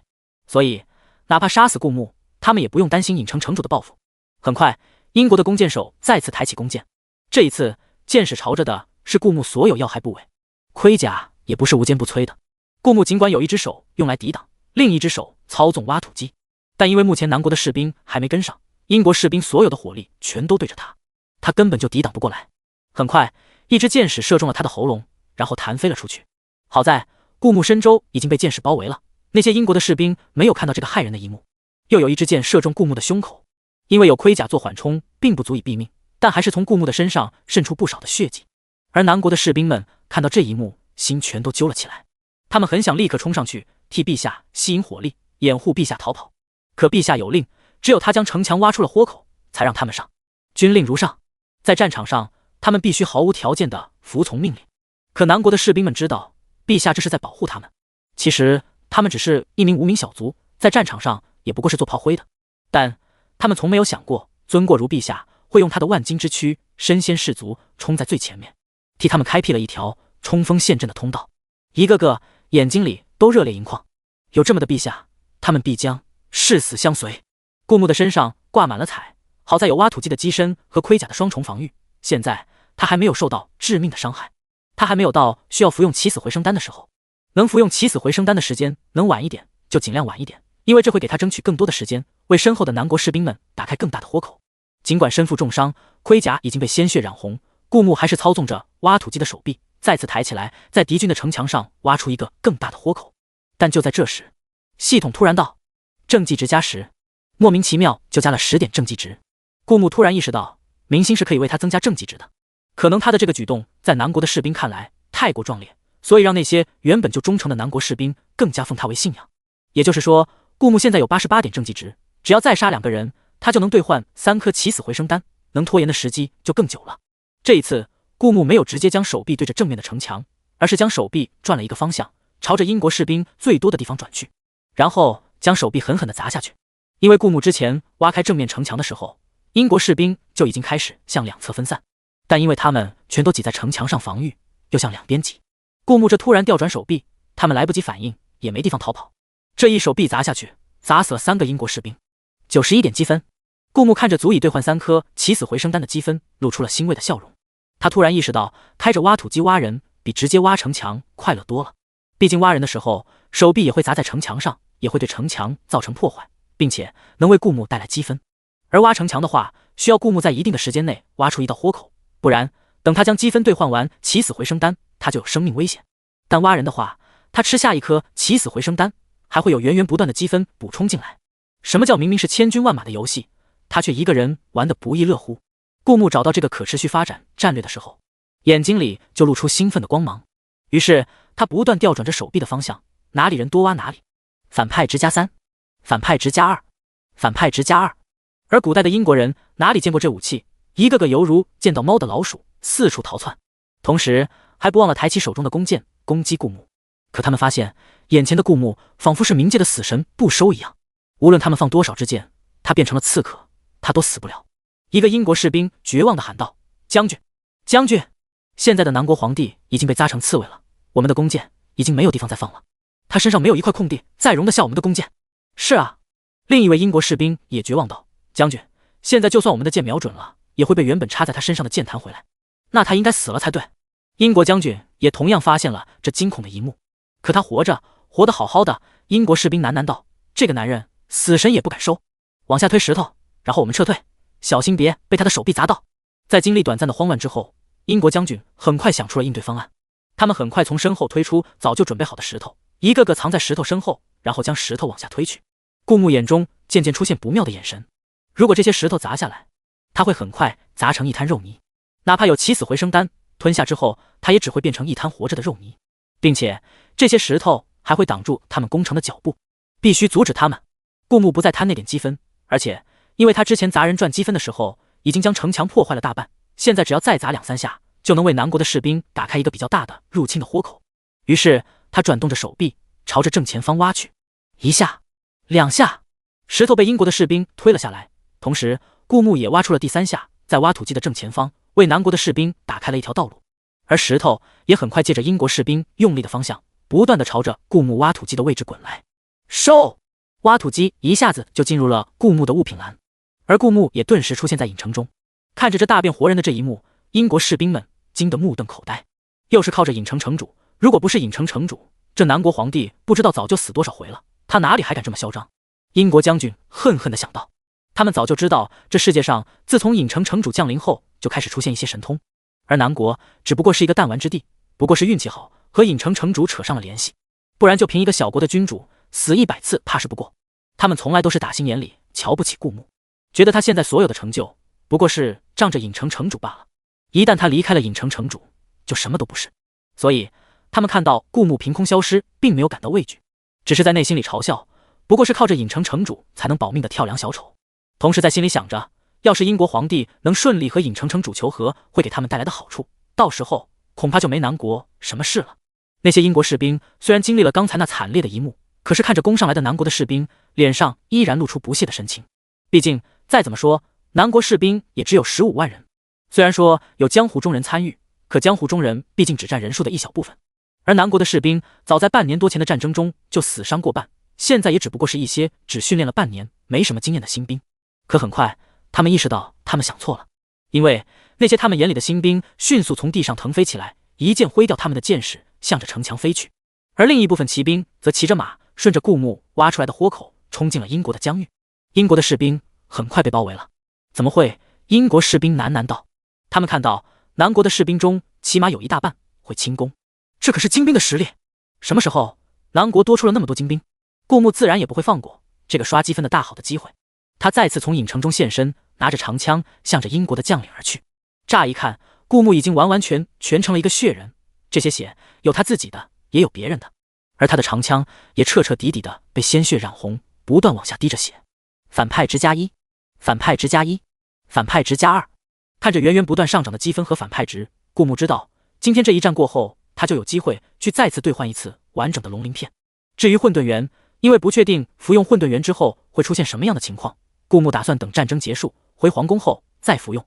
所以哪怕杀死顾木，他们也不用担心郢城城主的报复。很快，英国的弓箭手再次抬起弓箭，这一次箭矢朝着的是顾木所有要害部位。盔甲也不是无坚不摧的，顾木尽管有一只手用来抵挡，另一只手操纵挖土机，但因为目前南国的士兵还没跟上，英国士兵所有的火力全都对着他，他根本就抵挡不过来。很快，一支箭矢射中了他的喉咙，然后弹飞了出去。好在顾木身周已经被箭矢包围了，那些英国的士兵没有看到这个骇人的一幕。又有一支箭射中顾木的胸口，因为有盔甲做缓冲，并不足以毙命，但还是从顾木的身上渗出不少的血迹。而南国的士兵们看到这一幕，心全都揪了起来，他们很想立刻冲上去替陛下吸引火力，掩护陛下逃跑。可陛下有令，只有他将城墙挖出了豁口，才让他们上。军令如上，在战场上，他们必须毫无条件的服从命令。可南国的士兵们知道，陛下这是在保护他们，其实他们只是一名无名小卒，在战场上也不过是做炮灰的。但他们从没有想过，尊过如陛下会用他的万金之躯，身先士卒，冲在最前面，替他们开辟了一条冲锋陷阵的通道。一个个眼睛里都热泪盈眶。有这么的陛下，他们必将誓死相随。顾木的身上挂满了彩，好在有挖土机的机身和盔甲的双重防御，现在他还没有受到致命的伤害。他还没有到需要服用起死回生丹的时候，能服用起死回生丹的时间能晚一点就尽量晚一点，因为这会给他争取更多的时间，为身后的南国士兵们打开更大的豁口。尽管身负重伤，盔甲已经被鲜血染红，顾木还是操纵着挖土机的手臂再次抬起来，在敌军的城墙上挖出一个更大的豁口。但就在这时，系统突然道：政绩值加10，莫名其妙就加了10点政绩值。顾木突然意识到，明星是可以为他增加政绩值的。可能他的这个举动在南国的士兵看来太过壮烈，所以让那些原本就忠诚的南国士兵更加奉他为信仰。也就是说，顾木现在有88点政绩值，只要再杀2个人，他就能兑换3颗起死回生丹，能拖延的时机就更久了。这一次，顾木没有直接将手臂对着正面的城墙，而是将手臂转了一个方向，朝着英国士兵最多的地方转去，然后将手臂狠狠地砸下去。因为顾木之前挖开正面城墙的时候，英国士兵就已经开始向两侧分散，但因为他们全都挤在城墙上防御，又向两边挤。顾木这突然调转手臂，他们来不及反应，也没地方逃跑。这一手臂砸下去，砸死了3个英国士兵，91点积分。顾木看着足以兑换3颗起死回生丹的积分，露出了欣慰的笑容。他突然意识到，开着挖土机挖人比直接挖城墙快乐多了。毕竟挖人的时候，手臂也会砸在城墙上，也会对城墙造成破坏，并且能为顾木带来积分。而挖城墙的话，需要顾木在一定的时间内挖出一道豁口，不然等他将积分兑换完起死回生丹，他就有生命危险。但挖人的话，他吃下一颗起死回生丹，还会有源源不断的积分补充进来。什么叫明明是千军万马的游戏，他却一个人玩得不亦乐乎？顾木找到这个可持续发展战略的时候，眼睛里就露出兴奋的光芒。于是他不断调转着手臂的方向，哪里人多挖哪里。反派值加3，反派值加2，反派值加2。而古代的英国人哪里见过这武器，一个个犹如见到猫的老鼠，四处逃窜，同时还不忘了抬起手中的弓箭攻击顾木。可他们发现，眼前的顾木仿佛是冥界的死神不收一样，无论他们放多少支箭，他变成了刺客，他都死不了。一个英国士兵绝望地喊道：将军，将军，现在的南国皇帝已经被扎成刺猬了，我们的弓箭已经没有地方再放了，他身上没有一块空地再容得下我们的弓箭。是啊，另一位英国士兵也绝望道：将军，现在就算我们的箭瞄准了，也会被原本插在他身上的箭弹回来，那他应该死了才对。英国将军也同样发现了这惊恐的一幕，可他活着，活得好好的。英国士兵喃喃道：这个男人死神也不敢收，往下推石头，然后我们撤退，小心别被他的手臂砸到。在经历短暂的慌乱之后，英国将军很快想出了应对方案。他们很快从身后推出早就准备好的石头，一个个藏在石头身后，然后将石头往下推去。顾木眼中渐渐出现不妙的眼神，如果这些石头砸下来，他会很快砸成一滩肉泥，哪怕有起死回生丹，吞下之后他也只会变成一滩活着的肉泥，并且这些石头还会挡住他们攻城的脚步，必须阻止他们。顾木不再贪那点积分，而且因为他之前砸人赚积分的时候已经将城墙破坏了大半，现在只要再砸2-3下，就能为南国的士兵打开一个比较大的入侵的豁口。于是他转动着手臂，朝着正前方挖去。1下2下，石头被英国的士兵推了下来，同时顾木也挖出了第3下，在挖土机的正前方为南国的士兵打开了一条道路。而石头也很快借着英国士兵用力的方向，不断的朝着顾木挖土机的位置滚来。收！挖土机一下子就进入了顾木的物品栏，而顾木也顿时出现在影城中。看着这大变活人的这一幕，英国士兵们惊得目瞪口呆。又是靠着影城城主，如果不是影城城主，这南国皇帝不知道早就死多少回了，他哪里还敢这么嚣张？英国将军恨恨地想到，他们早就知道这世界上自从影城城主降临后就开始出现一些神通，而南国只不过是一个弹丸之地，不过是运气好和影城城主扯上了联系，不然就凭一个小国的君主死100次怕是不过。他们从来都是打心眼里瞧不起顾木，觉得他现在所有的成就不过是仗着影城城主罢了，一旦他离开了影城城主，就什么都不是。所以他们看到顾木凭空消失，并没有感到畏惧，只是在内心里嘲笑，不过是靠着影城城主才能保命的跳梁小丑。同时在心里想着，要是英国皇帝能顺利和影城城主求和，会给他们带来的好处，到时候恐怕就没南国什么事了。那些英国士兵虽然经历了刚才那惨烈的一幕，可是看着攻上来的南国的士兵，脸上依然露出不屑的神情。毕竟再怎么说，南国士兵也只有15万人，虽然说有江湖中人参与，可江湖中人毕竟只占人数的一小部分。而南国的士兵早在半年多前的战争中就死伤过半，现在也只不过是一些只训练了半年、没什么经验的新兵。可很快，他们意识到他们想错了，因为那些他们眼里的新兵迅速从地上腾飞起来，一剑挥掉他们的剑矢，向着城墙飞去。而另一部分骑兵则骑着马，顺着固木挖出来的豁口冲进了英国的疆域。英国的士兵很快被包围了。怎么会？英国士兵喃喃道。他们看到南国的士兵中起码有一大半会轻功，这可是精兵的实力。什么时候南国多出了那么多精兵？固木自然也不会放过这个刷积分的大好的机会。他再次从影城中现身，拿着长枪向着英国的将领而去。乍一看，固木已经完完全全成了一个血人，这些血有他自己的，也有别人的，而他的长枪也彻彻底底的被鲜血染红，不断往下滴着血。反派值加1，反派值加1，反派值加2。看着源源不断上涨的积分和反派值，顾木知道今天这一战过后，他就有机会去再次兑换一次完整的龙鳞片。至于混沌猿，因为不确定服用混沌猿之后会出现什么样的情况，顾木打算等战争结束回皇宫后再服用。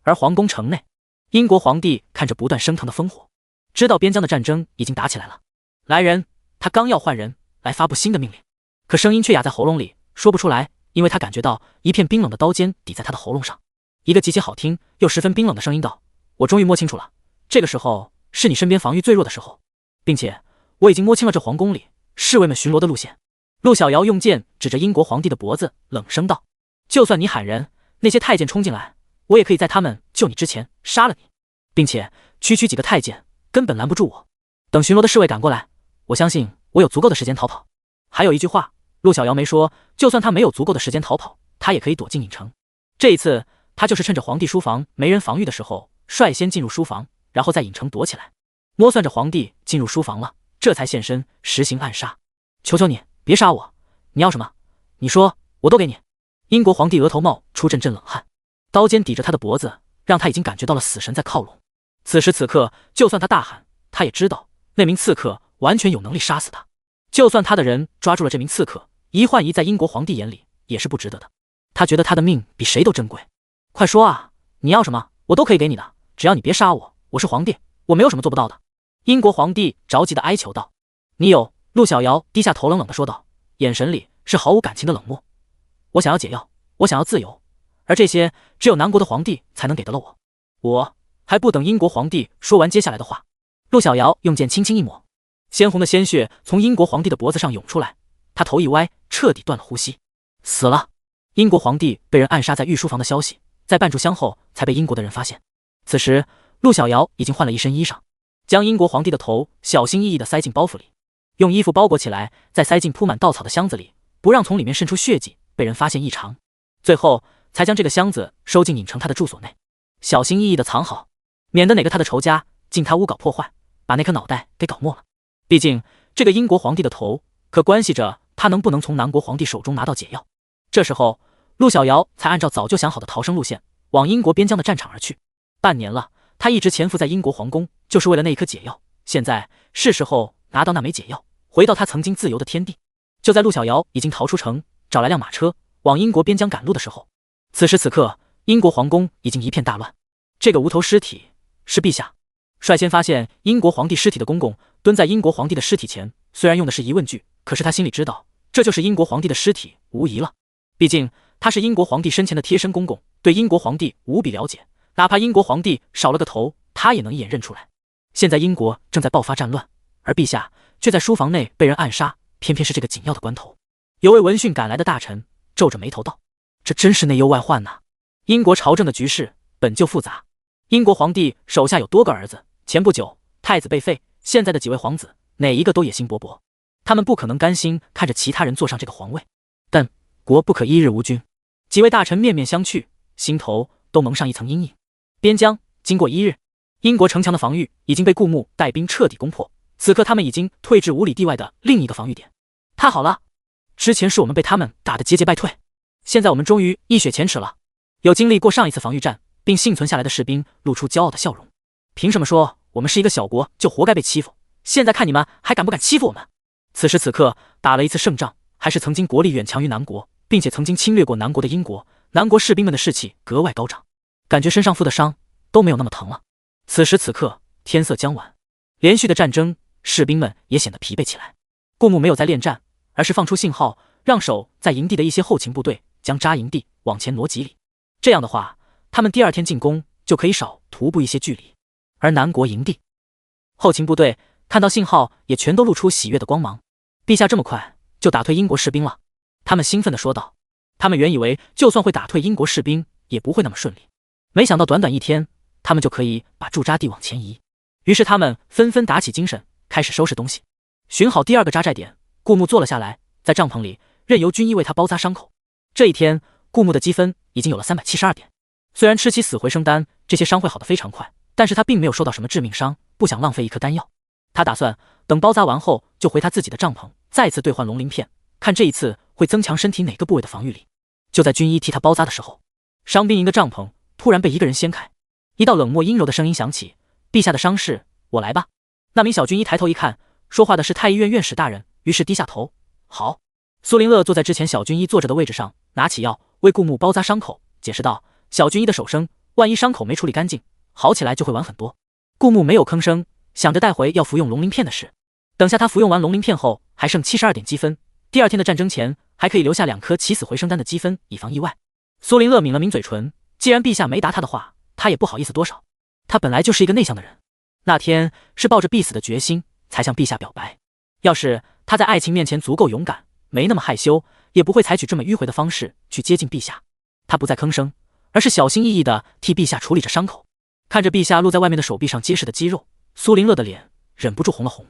而皇宫城内，英国皇帝看着不断升腾的烽火，知道边疆的战争已经打起来了。来人！他刚要换人来发布新的命令，可声音却哑在喉咙里，说不出来，因为他感觉到一片冰冷的刀尖抵在他的喉咙上。一个极其好听又十分冰冷的声音道：我终于摸清楚了，这个时候是你身边防御最弱的时候，并且我已经摸清了这皇宫里侍卫们巡逻的路线。陆小瑶用剑指着英国皇帝的脖子，冷声道：就算你喊人，那些太监冲进来，我也可以在他们救你之前杀了你，并且区区几个太监根本拦不住我。等巡逻的侍卫赶过来，我相信我有足够的时间逃跑。还有一句话，陆小瑶没说，就算他没有足够的时间逃跑，他也可以躲进影城。这一次他就是趁着皇帝书房没人防御的时候，率先进入书房，然后在影城躲起来，摸算着皇帝进入书房了，这才现身实行暗杀。求求你别杀我，你要什么你说，我都给你。英国皇帝额头冒出阵阵冷汗，刀尖抵着他的脖子，让他已经感觉到了死神在靠拢。此时此刻，就算他大喊，他也知道那名刺客完全有能力杀死他。就算他的人抓住了这名刺客，一换一在英国皇帝眼里也是不值得的。他觉得他的命比谁都珍贵。快说啊，你要什么我都可以给你的，只要你别杀我，我是皇帝，我没有什么做不到的。英国皇帝着急的哀求道。你有？陆小瑶低下头冷冷的说道，眼神里是毫无感情的冷漠。我想要解药，我想要自由，而这些只有南国的皇帝才能给得了我。我还不等英国皇帝说完接下来的话，陆小瑶用剑轻轻一抹，鲜红的鲜血从英国皇帝的脖子上涌出来，他头一歪，彻底断了呼吸，死了。英国皇帝被人暗杀在御书房的消息在半炷香后才被英国的人发现。此时陆小瑶已经换了一身衣裳，将英国皇帝的头小心翼翼地塞进包袱里，用衣服包裹起来，再塞进铺满稻草的箱子里，不让从里面渗出血迹被人发现异常，最后才将这个箱子收进影城他的住所内，小心翼翼地藏好，免得哪个他的仇家进他屋搞破坏，把那颗脑袋给搞没了。毕竟这个英国皇帝的头可关系着他能不能从南国皇帝手中拿到解药。这时候陆小瑶才按照早就想好的逃生路线往英国边疆的战场而去。半年了，他一直潜伏在英国皇宫，就是为了那一颗解药，现在是时候拿到那枚解药，回到他曾经自由的天地。就在陆小瑶已经逃出城，找来辆马车往英国边疆赶路的时候，此时此刻英国皇宫已经一片大乱。这个无头尸体是陛下。率先发现英国皇帝尸体的公公蹲在英国皇帝的尸体前，虽然用的是疑问句，可是他心里知道这就是英国皇帝的尸体，无疑了。毕竟他是英国皇帝生前的贴身公公，对英国皇帝无比了解，哪怕英国皇帝少了个头，他也能一眼认出来。现在英国正在爆发战乱，而陛下却在书房内被人暗杀，偏偏是这个紧要的关头。有位闻讯赶来的大臣皱着眉头道：这真是内忧外患呐！英国朝政的局势本就复杂，英国皇帝手下有多个儿子，前不久太子被废，现在的几位皇子哪一个都野心勃勃，他们不可能甘心看着其他人坐上这个皇位，但国不可一日无君。几位大臣面面相觑，心头都蒙上一层阴影。边疆经过1日，英国城墙的防御已经被固木带兵彻底攻破，此刻他们已经退至5里地外的另一个防御点。太好了，之前是我们被他们打得节节败退，现在我们终于一雪前耻了。有经历过上一次防御战并幸存下来的士兵露出骄傲的笑容。凭什么说我们是一个小国就活该被欺负？现在看你们还敢不敢欺负我们？此时此刻打了一次胜仗，还是曾经国力远强于南国，并且曾经侵略过南国的英国，南国士兵们的士气格外高涨，感觉身上负的伤都没有那么疼了。此时此刻天色将晚，连续的战争，士兵们也显得疲惫起来。顾牧没有再恋战，而是放出信号，让守在营地的一些后勤部队将扎营地往前挪几里，这样的话他们第二天进攻就可以少徒步一些距离。而南国营地后勤部队看到信号也全都露出喜悦的光芒，陛下这么快就打退英国士兵了，他们兴奋地说道。他们原以为就算会打退英国士兵也不会那么顺利，没想到短短一天他们就可以把驻扎地往前移。于是他们纷纷打起精神，开始收拾东西。寻好第二个扎寨点，顾牧坐了下来，在帐篷里任由军医为他包扎伤口。这一天顾牧的积分已经有了372点，虽然吃起死回生丹，这些伤会好得非常快，但是他并没有受到什么致命伤，不想浪费一颗丹药。他打算等包扎完后就回他自己的帐篷，再次兑换龙鳞片，看这一次会增强身体哪个部位的防御力。就在军医替他包扎的时候，伤兵营的帐篷突然被一个人掀开，一道冷漠阴柔的声音响起：陛下的伤势我来吧。那名小军医抬头一看，说话的是太医院院士大人，于是低下头。好。苏林乐坐在之前小军医坐着的位置上，拿起药为顾牧包扎伤口，解释道：小军医的手生，万一伤口没处理干净，好起来就会晚很多。顾牧没有吭声，想着待会要服用龙鳞片的事。等下他服用完龙鳞片后还剩72点积分，第二天的战争前还可以留下2颗起死回生丹的积分，以防意外。苏林乐抿了抿嘴唇，既然陛下没答他的话，他也不好意思多少。他本来就是一个内向的人，那天是抱着必死的决心才向陛下表白。要是他在爱情面前足够勇敢，没那么害羞，也不会采取这么迂回的方式去接近陛下。他不再吭声，而是小心翼翼地替陛下处理着伤口。看着陛下露在外面的手臂上结实的肌肉，苏林乐的脸忍不住红了红，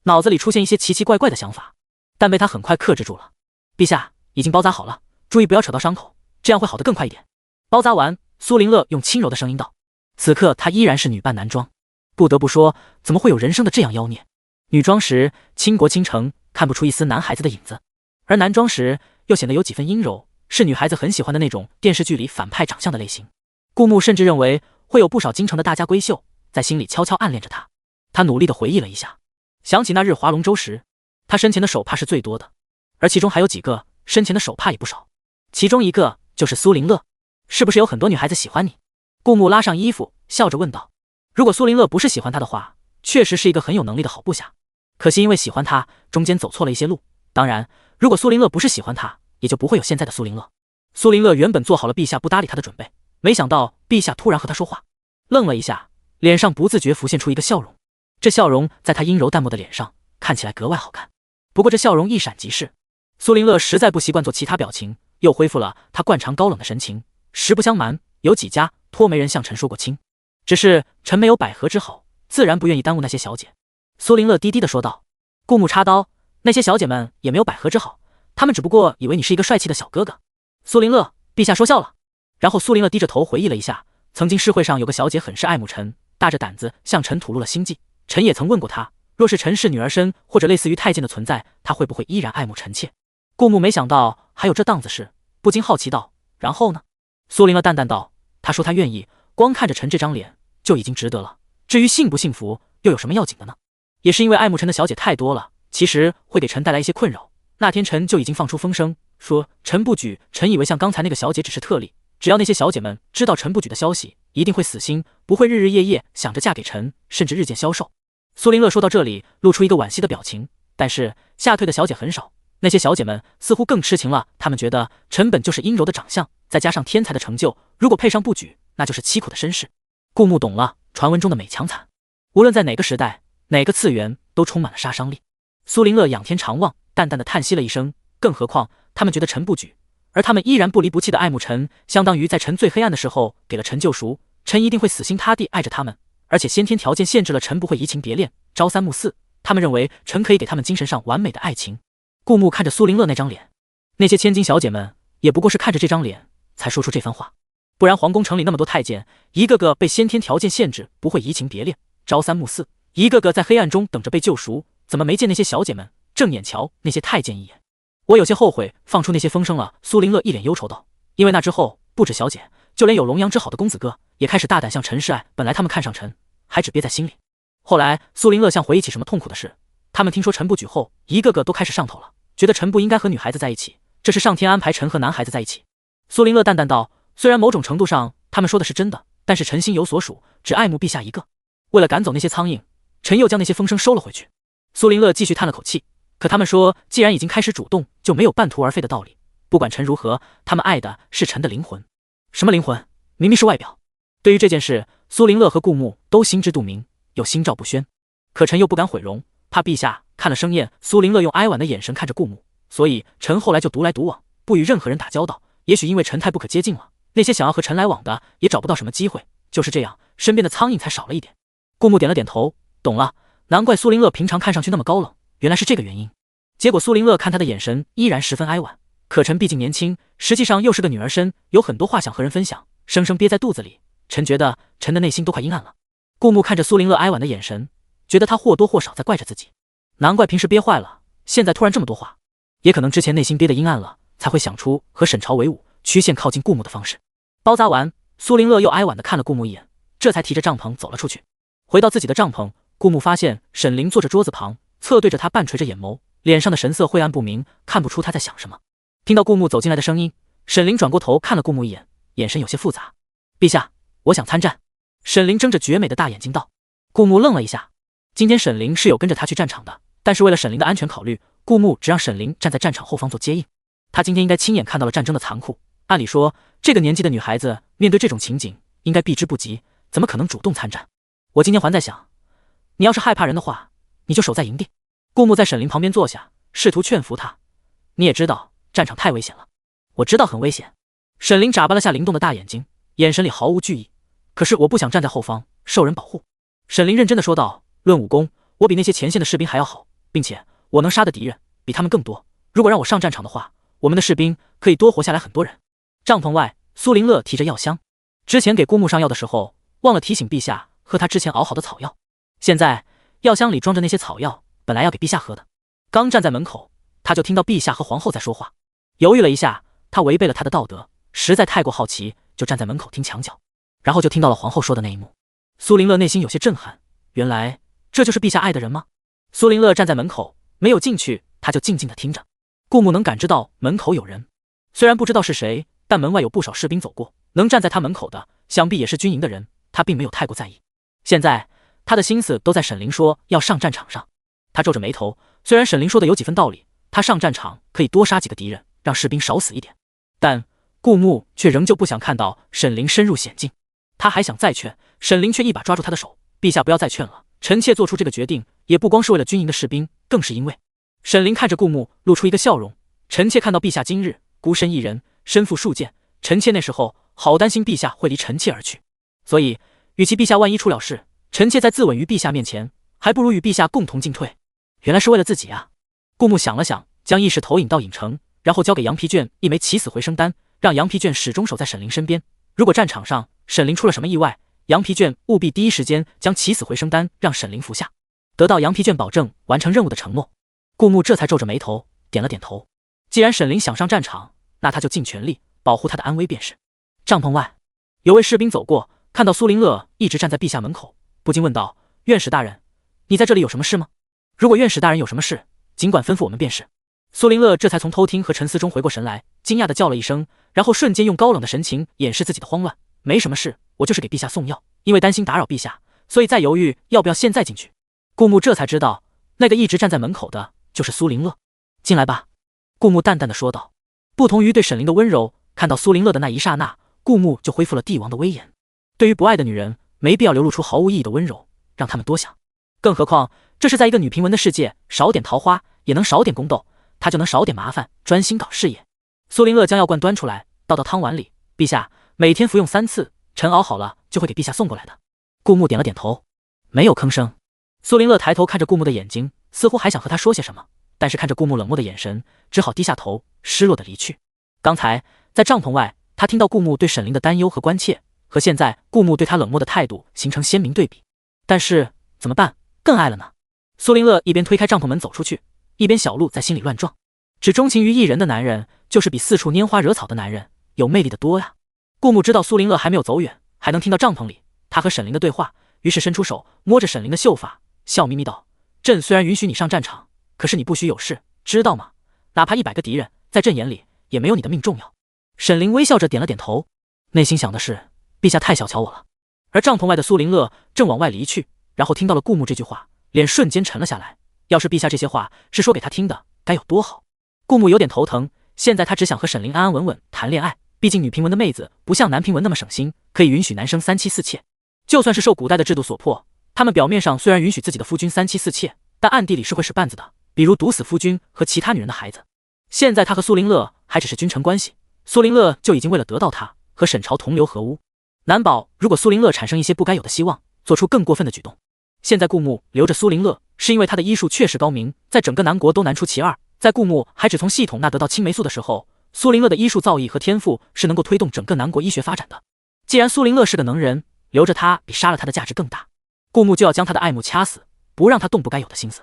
脑子里出现一些奇奇怪怪的想法，但被他很快克制住了。陛下已经包扎好了，注意不要扯到伤口，这样会好得更快一点。包扎完，苏林乐用轻柔的声音道。此刻他依然是女扮男装，不得不说，怎么会有人生的这样妖孽？女装时倾国倾城，看不出一丝男孩子的影子，而男装时又显得有几分阴柔，是女孩子很喜欢的那种电视剧里反派长相的类型。顾牧甚至认为会有不少京城的大家闺秀在心里悄悄暗恋着他。他努力地回忆了一下，想起那日划龙舟时，他身前的手帕是最多的，而其中还有几个身前的手帕也不少，其中一个就是苏林乐。是不是有很多女孩子喜欢你？顾牧拉上衣服笑着问道。如果苏林乐不是喜欢他的话，确实是一个很有能力的好部下，可惜因为喜欢他，中间走错了一些路。当然，如果苏林乐不是喜欢他，也就不会有现在的苏林乐。苏林乐原本做好了陛下不搭理他的准备，没想到陛下突然和他说话，愣了一下，脸上不自觉浮现出一个笑容。这笑容在他阴柔淡漠的脸上看起来格外好看，不过这笑容一闪即逝。苏林乐实在不习惯做其他表情，又恢复了他惯常高冷的神情。实不相瞒，有几家托没人向臣说过亲，只是臣没有百合之好，自然不愿意耽误那些小姐。苏林乐低低地说道。顾牧插刀，那些小姐们也没有百合之好，她们只不过以为你是一个帅气的小哥哥。苏林乐，陛下说笑了。然后苏林乐低着头回忆了一下，曾经诗会上有个小姐很是爱慕臣，大着胆子向臣吐露了心迹。臣也曾问过她，若是臣是女儿身或者类似于太监的存在，她会不会依然爱慕臣妾？顾牧没想到还有这档子事，不禁好奇道，然后呢？苏林乐淡淡道，他说他愿意，光看着臣这张脸就已经值得了，至于幸不幸福又有什么要紧的呢？也是因为爱慕臣的小姐太多了，其实会给臣带来一些困扰。那天臣就已经放出风声，说臣不举，臣以为像刚才那个小姐只是特例，只要那些小姐们知道臣不举的消息，一定会死心，不会日日夜夜想着嫁给臣，甚至日渐消瘦。苏林乐说到这里露出一个惋惜的表情，但是吓退的小姐很少，那些小姐们似乎更痴情了，她们觉得臣本就是阴柔的长相，再加上天才的成就，如果配上不举，那就是凄苦的身世。顾牧懂了传闻中的美强惨，无论在哪个时代哪个次元都充满了杀伤力。苏林乐仰天长望，淡淡的叹息了一声，更何况他们觉得臣不举，而他们依然不离不弃的爱慕臣，相当于在臣最黑暗的时候给了臣救赎，臣一定会死心塌地爱着他们，而且先天条件限制了臣不会移情别恋，朝三暮四，他们认为臣可以给他们精神上完美的爱情。顾牧看着苏林乐那张脸，那些千金小姐们也不过是看着这张脸才说出这番话，不然皇宫城里那么多太监，一个个被先天条件限制，不会移情别恋，朝三暮四，一个个在黑暗中等着被救赎，怎么没见那些小姐们正眼瞧那些太监一眼？我有些后悔放出那些风声了。苏林乐一脸忧愁道，因为那之后不止小姐，就连有龙阳之好的公子哥也开始大胆向臣示爱，本来他们看上臣还只憋在心里，后来苏林乐像回忆起什么痛苦的事，他们听说陈部举后，一个个都开始上头了，觉得陈部应该和女孩子在一起，这是上天安排陈和男孩子在一起。苏林乐淡淡道，虽然某种程度上他们说的是真的，但是陈心有所属，只爱慕陛下一个。为了赶走那些苍蝇，陈又将那些风声收了回去。苏林乐继续叹了口气，可他们说既然已经开始主动，就没有半途而废的道理。不管陈如何，他们爱的是陈的灵魂。什么灵魂？明明是外表。对于这件事，苏林乐和顾慕都心知肚明，又心照不宣。可陈又不敢毁容，怕陛下看了生厌。苏林乐用哀婉的眼神看着顾慕，所以陈后来就独来独往，不与任何人打交道。也许因为陈太不可接近了，那些想要和陈来往的也找不到什么机会。就是这样，身边的苍蝇才少了一点。顾慕点了点头，懂了，难怪苏林乐平常看上去那么高冷，原来是这个原因。结果苏林乐看他的眼神依然十分哀婉，可陈毕竟年轻，实际上又是个女儿身，有很多话想和人分享，生生憋在肚子里。陈觉得陈的内心都快阴暗了。顾慕看着苏林乐哀婉的眼神，觉得他或多或少在怪着自己，难怪平时憋坏了，现在突然这么多话，也可能之前内心憋得阴暗了，才会想出和沈朝为伍，曲线靠近顾慕的方式。包扎完，苏林乐又哀婉地看了顾慕一眼，这才提着帐篷走了出去。回到自己的帐篷，顾慕发现沈凌坐着桌子旁，侧对着他半垂着眼眸，脸上的神色晦暗不明，看不出他在想什么。听到顾慕走进来的声音，沈凌转过头看了顾慕一眼，眼神有些复杂。陛下，我想参战。沈凌睁着绝美的大眼睛道。顾慕愣了一下，今天沈凌是有跟着他去战场的，但是为了沈凌的安全考虑，顾慕只让沈凌站在战场后方做接应。他今天应该亲眼看到了战争的残酷，按理说这个年纪的女孩子面对这种情景应该避之不及，怎么可能主动参战？我今天还在想，你要是害怕人的话，你就守在营地。顾慕在沈凌旁边坐下，试图劝服他。你也知道战场太危险了。我知道很危险。沈凌眨巴了下灵动的大眼睛，眼神里毫无惧意。可是我不想站在后方受人保护。沈凌认真的说道，论武功，我比那些前线的士兵还要好，并且我能杀的敌人比他们更多。如果让我上战场的话，我们的士兵可以多活下来很多人。帐篷外，苏林乐提着药箱，之前给顾慕上药的时候忘了提醒陛下喝他之前熬好的草药，现在药箱里装着那些草药，本来要给陛下喝的。刚站在门口，他就听到陛下和皇后在说话，犹豫了一下，他违背了他的道德，实在太过好奇，就站在门口听墙角，然后就听到了皇后说的那一幕。苏林乐内心有些震撼，原来这就是陛下爱的人吗？苏林乐站在门口，没有进去，他就静静地听着。顾慕能感知到门口有人，虽然不知道是谁，但门外有不少士兵走过，能站在他门口的，想必也是军营的人，他并没有太过在意。现在他的心思都在沈凌说要上战场上，他皱着眉头，虽然沈凌说的有几分道理，他上战场可以多杀几个敌人，让士兵少死一点，但顾慕却仍旧不想看到沈凌深入险境。他还想再劝，沈凌却一把抓住他的手，陛下不要再劝了，臣妾做出这个决定也不光是为了军营的士兵，更是因为……沈凌看着顾慕露出一个笑容，臣妾看到陛下今日孤身一人，身负数剑，臣妾那时候好担心陛下会离臣妾而去，所以与其陛下万一出了事，臣妾在自刎于陛下面前，还不如与陛下共同进退。原来是为了自己啊。顾慕想了想，将意识投影到影城，然后交给羊皮卷一枚起死回生丹，让羊皮卷始终守在沈凌身边，如果战场上沈凌出了什么意外，羊皮卷务必第一时间将起死回生丹让沈凌服下，得到羊皮卷保证完成任务的承诺。顾慕这才皱着眉头点了点头，既然沈凌想上战场，那他就尽全力保护他的安危便是。帐篷外，有位士兵走过，看到苏林乐一直站在陛下门口，不禁问道，院使大人，你在这里有什么事吗？如果院使大人有什么事，尽管吩咐我们便是。苏林乐这才从偷听和沉思中回过神来，惊讶地叫了一声，然后瞬间用高冷的神情掩饰自己的慌乱，没什么事，我就是给陛下送药，因为担心打扰陛下，所以在犹豫要不要现在进去。顾慕这才知道，那个一直站在门口的就是苏林乐。进来吧，顾慕淡淡的说道。不同于对沈凌的温柔，看到苏林乐的那一刹那，顾慕就恢复了帝王的威严。对于不爱的女人，没必要流露出毫无意义的温柔，让他们多想。更何况这是在一个女平文的世界，少点桃花也能少点宫斗，他就能少点麻烦，专心搞事业。苏林乐将药罐端出来，倒到汤碗里，陛下每天服用3次，臣熬好了就会给陛下送过来的。顾慕点了点头，没有吭声。苏林乐抬头看着顾慕的眼睛，似乎还想和他说些什么，但是看着顾慕冷漠的眼神，只好低下头，失落的离去。刚才在帐篷外，他听到顾慕对沈凌的担忧和关切，和现在顾慕对他冷漠的态度形成鲜明对比。但是怎么办？更爱了呢？苏林乐一边推开帐篷门走出去，一边小鹿在心里乱撞。只钟情于一人的男人，就是比四处拈花惹草的男人有魅力的多呀。顾慕知道苏林乐还没有走远，还能听到帐篷里他和沈凌的对话，于是伸出手摸着沈凌的秀发，笑眯眯道：“朕虽然允许你上战场，可是你不许有事，知道吗？哪怕100个敌人，在朕眼里也没有你的命重要。”沈凌微笑着点了点头，内心想的是：陛下太小瞧我了。而帐篷外的苏林乐正往外离去，然后听到了顾木这句话，脸瞬间沉了下来。要是陛下这些话是说给他听的，该有多好！顾木有点头疼，现在他只想和沈凌安安稳稳谈恋爱。毕竟女平文的妹子不像男平文那么省心，可以允许男生3妻4妾。就算是受古代的制度所迫，他们表面上虽然允许自己的夫君3妻4妾，但暗地里是会使绊子的，比如毒死夫君和其他女人的孩子。现在他和苏林乐还只是君臣关系，苏林乐就已经为了得到他和沈朝同流合污，难保如果苏林乐产生一些不该有的希望，做出更过分的举动。现在顾木留着苏林乐，是因为他的医术确实高明，在整个南国都难出其二。在顾木还只从系统那得到青霉素的时候，苏林乐的医术造诣和天赋是能够推动整个南国医学发展的。既然苏林乐是个能人，留着他比杀了他的价值更大。顾木就要将他的爱慕掐死，不让他动不该有的心思。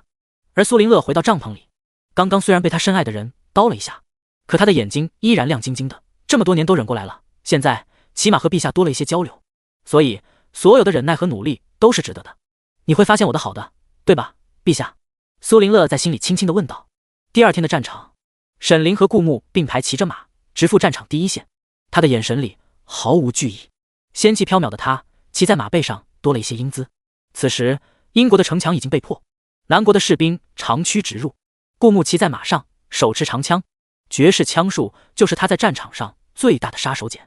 而苏林乐回到帐篷里，刚刚虽然被他深爱的人叨了一下，可他的眼睛依然亮晶晶的，这么多年都忍过来了，现在起码和陛下多了一些交流，所以所有的忍耐和努力都是值得的。你会发现我的好的，对吧，陛下？苏林乐在心里轻轻地问道。第二天的战场，沈凌和顾木并排骑着马，直赴战场第一线。他的眼神里毫无惧意，仙气飘渺的他骑在马背上多了一些英姿。此时英国的城墙已经被破，南国的士兵长驱直入。顾木骑在马上，手持长枪，绝世枪术就是他在战场上最大的杀手锏。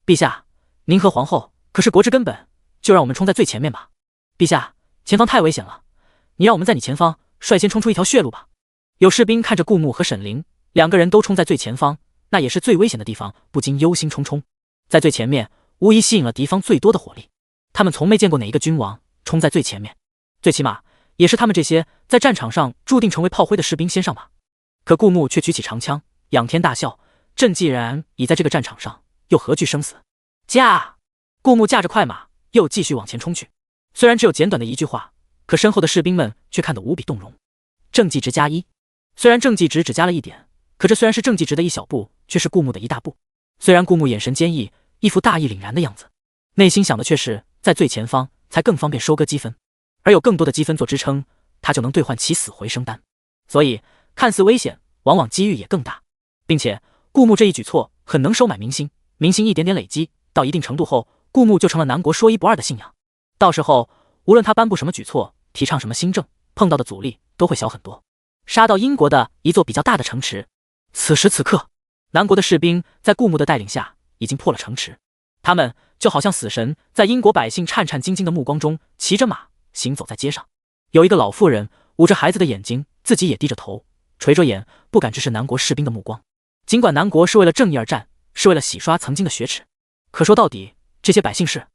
陛下，您和皇后可是国之根本，就让我们冲在最前面吧。陛下，前方太危险了，你让我们在你前方率先冲出一条血路吧。有士兵看着顾木和沈凌两个人都冲在最前方，那也是最危险的地方，不禁忧心忡忡。在最前面无疑吸引了敌方最多的火力，他们从没见过哪一个君王冲在最前面，最起码也是他们这些在战场上注定成为炮灰的士兵先上马。可顾木却举起长枪，仰天大笑：朕既然已在这个战场上，又何惧生死？驾！顾木驾着快马又继续往前冲去。虽然只有简短的一句话，可身后的士兵们却看得无比动容。政绩值+1，虽然政绩值只加了1点，可这虽然是政绩值的一小步，却是顾木的一大步。虽然顾木眼神坚毅，一副大义凛然的样子，内心想的却是在最前方才更方便收割积分，而有更多的积分做支撑，他就能兑换起死回生丹。所以看似危险，往往机遇也更大。并且顾木这一举措很能收买民心，民心一点点累积到一定程度后，顾木就成了南国说一不二的信仰。到时候无论他颁布什么举措，提倡什么新政，碰到的阻力都会小很多。杀到英国的一座比较大的城池，此时此刻，南国的士兵在顾木的带领下已经破了城池，他们就好像死神，在英国百姓颤颤兢兢的目光中骑着马行走在街上。有一个老妇人捂着孩子的眼睛，自己也低着头，垂着眼，不敢直视南国士兵的目光。尽管南国是为了正义而战，是为了洗刷曾经的雪耻，可说到底，这些百姓是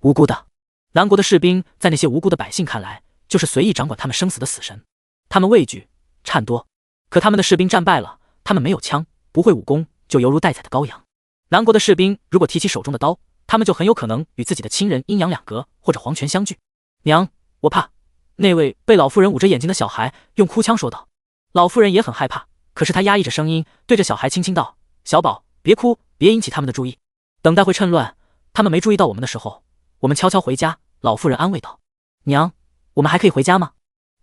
无辜的。南国的士兵在那些无辜的百姓看来，就是随意掌管他们生死的死神。他们畏惧颤多，可他们的士兵战败了，他们没有枪，不会武功，就犹如待宰的羔羊。南国的士兵如果提起手中的刀，他们就很有可能与自己的亲人阴阳两隔，或者黄泉相聚。娘，我怕。那位被老妇人捂着眼睛的小孩用哭腔说道。老妇人也很害怕，可是她压抑着声音，对着小孩轻轻道：小宝，别哭，别引起他们的注意，等待会趁乱，他们没注意到我们的时候，我们悄悄回家。老妇人安慰道。娘，我们还可以回家吗？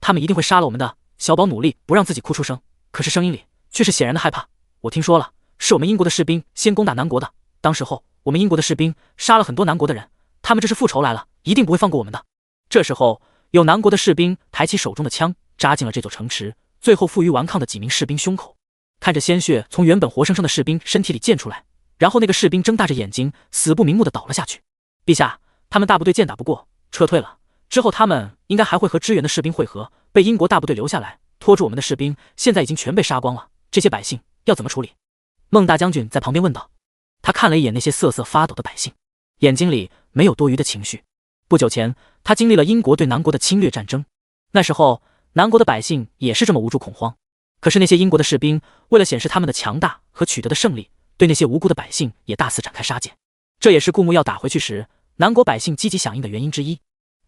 他们一定会杀了我们的。小宝努力不让自己哭出声，可是声音里却是显然的害怕。我听说了，是我们英国的士兵先攻打南国的，当时候我们英国的士兵杀了很多南国的人，他们这是复仇来了，一定不会放过我们的。这时候有南国的士兵抬起手中的枪，扎进了这座城池，最后负隅顽抗的几名士兵胸口。看着鲜血从原本活生生的士兵身体里溅出来，然后那个士兵睁大着眼睛，死不瞑目的倒了下去。陛下，他们大部队剑打不过，撤退了，之后他们应该还会和支援的士兵会合，被英国大部队留下来拖住我们的士兵现在已经全被杀光了，这些百姓要怎么处理？孟大将军在旁边问道。他看了一眼那些瑟瑟发抖的百姓，眼睛里没有多余的情绪。不久前他经历了英国对南国的侵略战争，那时候南国的百姓也是这么无助恐慌，可是那些英国的士兵为了显示他们的强大和取得的胜利，对那些无辜的百姓也大肆展开杀戒。这也是顾木要打回去时南国百姓积极响应的原因之一。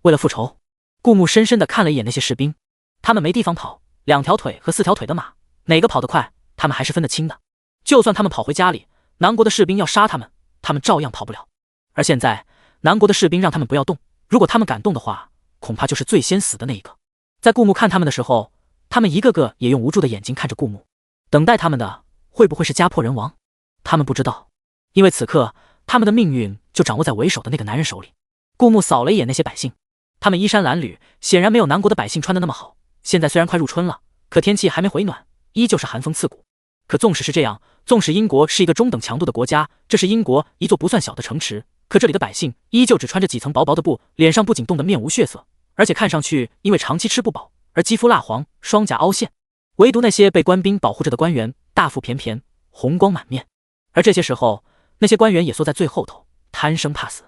为了复仇，顾木深深地看了一眼那些士兵，他们没地方跑，2条腿和4条腿的马，哪个跑得快，他们还是分得清的。就算他们跑回家里，南国的士兵要杀他们，他们照样跑不了。而现在南国的士兵让他们不要动，如果他们敢动的话，恐怕就是最先死的那一个。在顾木看他们的时候，他们一个个也用无助的眼睛看着顾木，等待他们的会不会是家破人亡？他们不知道，因为此刻他们的命运就掌握在为首的那个男人手里。顾木扫了一眼那些百姓，他们衣衫褴褛，显然没有南国的百姓穿得那么好。现在虽然快入春了，可天气还没回暖，依旧是寒风刺骨。可纵使是这样，纵使英国是一个中等强度的国家，这是英国一座不算小的城池，可这里的百姓依旧只穿着几层薄薄的布，脸上不仅冻得面无血色，而且看上去因为长期吃不饱而肌肤蜡黄，双颊凹陷。唯独那些被官兵保护着的官员，大腹便便，红光满面。而这些时候，那些官员也缩在最后头，贪生怕死。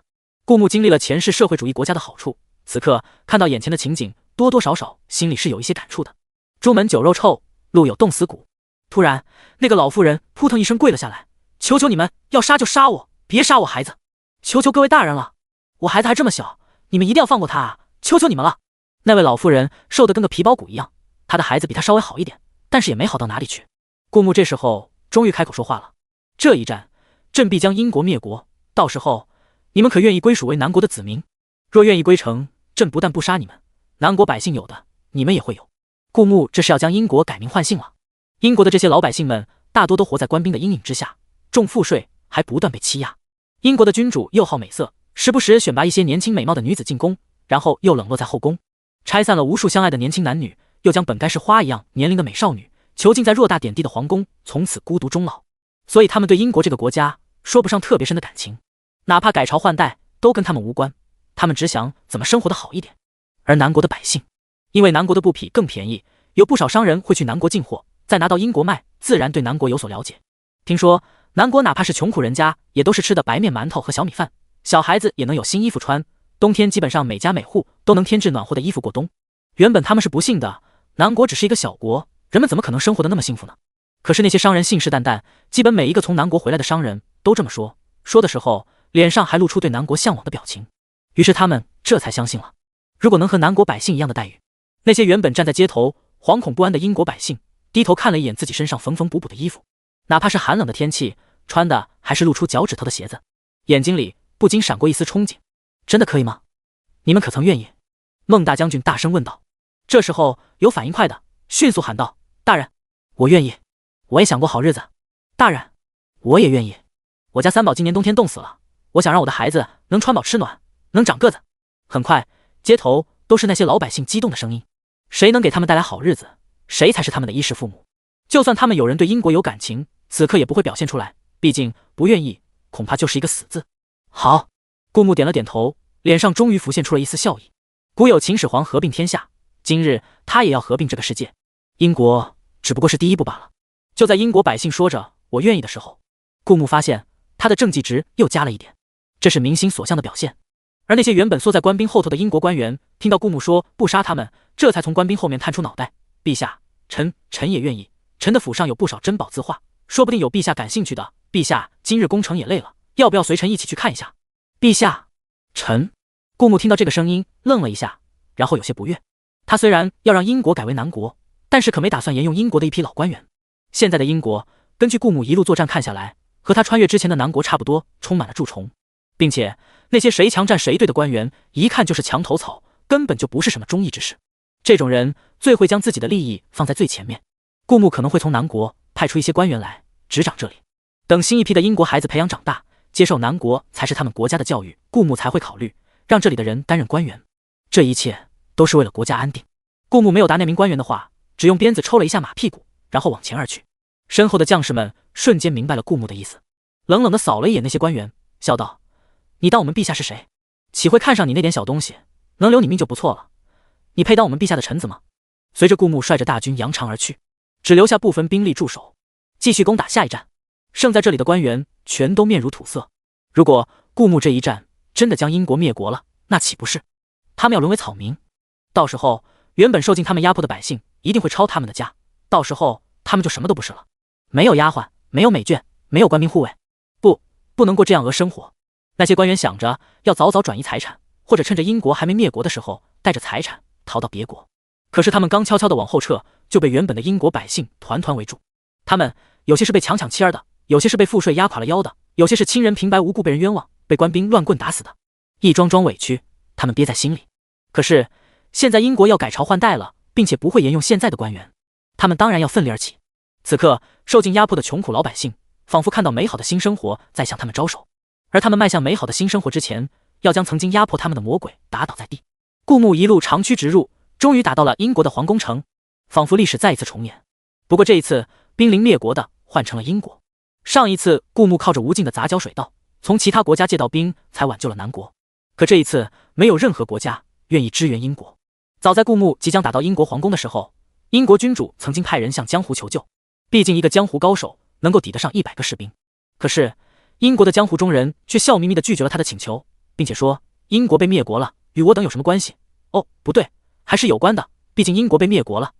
顾木经历了前世社会主义国家的好处，此刻看到眼前的情景，多多少少心里是有一些感触的。朱门酒肉臭，路有冻死骨。突然，那个老妇人扑腾一声跪了下来，求求你们，要杀就杀我，别杀我孩子，求求各位大人了，我孩子还这么小，你们一定要放过他啊，求求你们了。那位老妇人瘦得跟个皮包骨一样，她的孩子比她稍微好一点，但是也没好到哪里去。顾木这时候终于开口说话了，这一战，朕必将英国灭国，到时候你们可愿意归属为南国的子民？若愿意归城，朕不但不杀你们，南国百姓有的，你们也会有。顾木这是要将英国改名换姓了。英国的这些老百姓们大多都活在官兵的阴影之下，重赋税，还不断被欺压。英国的君主又好美色，时不时选拔一些年轻美貌的女子进宫，然后又冷落在后宫，拆散了无数相爱的年轻男女，又将本该是花一样年龄的美少女囚禁在偌大点地的皇宫，从此孤独终老。所以他们对英国这个国家说不上特别深的感情，哪怕改朝换代都跟他们无关，他们只想怎么生活得好一点。而南国的百姓，因为南国的布匹更便宜，有不少商人会去南国进货，再拿到英国卖，自然对南国有所了解。听说南国哪怕是穷苦人家，也都是吃的白面馒头和小米饭，小孩子也能有新衣服穿，冬天基本上每家每户都能添置暖和的衣服过冬。原本他们是不信的，南国只是一个小国，人们怎么可能生活得那么幸福呢？可是那些商人信誓旦旦，基本每一个从南国回来的商人都这么说，说的时候脸上还露出对南国向往的表情。于是他们这才相信了，如果能和南国百姓一样的待遇。那些原本站在街头惶恐不安的英国百姓低头看了一眼自己身上缝缝补补的衣服，哪怕是寒冷的天气，穿的还是露出脚趾头的鞋子，眼睛里不禁闪过一丝憧憬。真的可以吗？你们可曾愿意？孟大将军大声问道。这时候有反应快的迅速喊道：大人，我愿意，我也想过好日子。大人，我也愿意，我家三宝今年冬天冻死了，我想让我的孩子能穿饱吃暖，能长个子。很快街头都是那些老百姓激动的声音，谁能给他们带来好日子，谁才是他们的衣食父母。就算他们有人对英国有感情，此刻也不会表现出来，毕竟不愿意恐怕就是一个死字。好，顾木点了点头，脸上终于浮现出了一丝笑意。古有秦始皇合并天下，今日他也要合并这个世界，英国只不过是第一步罢了。就在英国百姓说着我愿意的时候，顾木发现他的政绩值又加了一点，这是民心所向的表现。而那些原本缩在官兵后头的英国官员听到顾木说不杀他们，这才从官兵后面探出脑袋。陛下，臣也愿意，臣的府上有不少珍宝字画，说不定有陛下感兴趣的。陛下今日攻城也累了，要不要随臣一起去看一下？陛下，臣。顾木听到这个声音愣了一下，然后有些不悦。他虽然要让英国改为南国，但是可没打算沿用英国的一批老官员。现在的英国根据顾木一路作战看下来，和他穿越之前的南国差不多，充满了蛀虫，并且那些谁强站谁对的官员一看就是墙头草，根本就不是什么忠义之士。这种人最会将自己的利益放在最前面。顾木可能会从南国派出一些官员来执掌这里，等新一批的英国孩子培养长大，接受南国才是他们国家的教育，顾木才会考虑让这里的人担任官员。这一切都是为了国家安定。顾木没有答那名官员的话，只用鞭子抽了一下马屁股，然后往前而去。身后的将士们瞬间明白了顾木的意思，冷冷地扫了一眼那些官员，笑道：你当我们陛下是谁？岂会看上你那点小东西？能留你命就不错了，你配当我们陛下的臣子吗？随着顾木率着大军扬长而去，只留下部分兵力驻守，继续攻打下一站。剩在这里的官员全都面如土色。如果顾木这一战真的将英国灭国了，那岂不是他们要沦为草民？到时候原本受尽他们压迫的百姓一定会抄他们的家，到时候他们就什么都不是了。没有丫鬟，没有美眷，没有官兵护卫，不能过这样生活。那些官员想着要早早转移财产，或者趁着英国还没灭国的时候带着财产逃到别国。可是他们刚悄悄地往后撤，就被原本的英国百姓团团围住。他们有些是被强抢妻儿的，有些是被赋税压垮了腰的，有些是亲人平白无故被人冤枉，被官兵乱棍打死的。一桩桩委屈他们憋在心里。可是现在英国要改朝换代了，并且不会沿用现在的官员，他们当然要奋力而起。此刻受尽压迫的穷苦老百姓仿佛看到美好的新生活在向他们招手，而他们迈向美好的新生活之前，要将曾经压迫他们的魔鬼打倒在地。顾牧一路长驱直入，终于打到了英国的皇宫城，仿佛历史再一次重演。不过这一次兵临灭国的换成了英国。上一次顾牧靠着无尽的杂交水稻，从其他国家借到兵才挽救了南国，可这一次没有任何国家愿意支援英国。早在顾牧即将打到英国皇宫的时候，英国君主曾经派人向江湖求救，毕竟一个江湖高手能够抵得上100个士兵。可是英国的江湖中人却笑眯眯地拒绝了他的请求，并且说英国被灭国了，与我等有什么关系？哦，不对，还是有关的，毕竟英国被灭国了，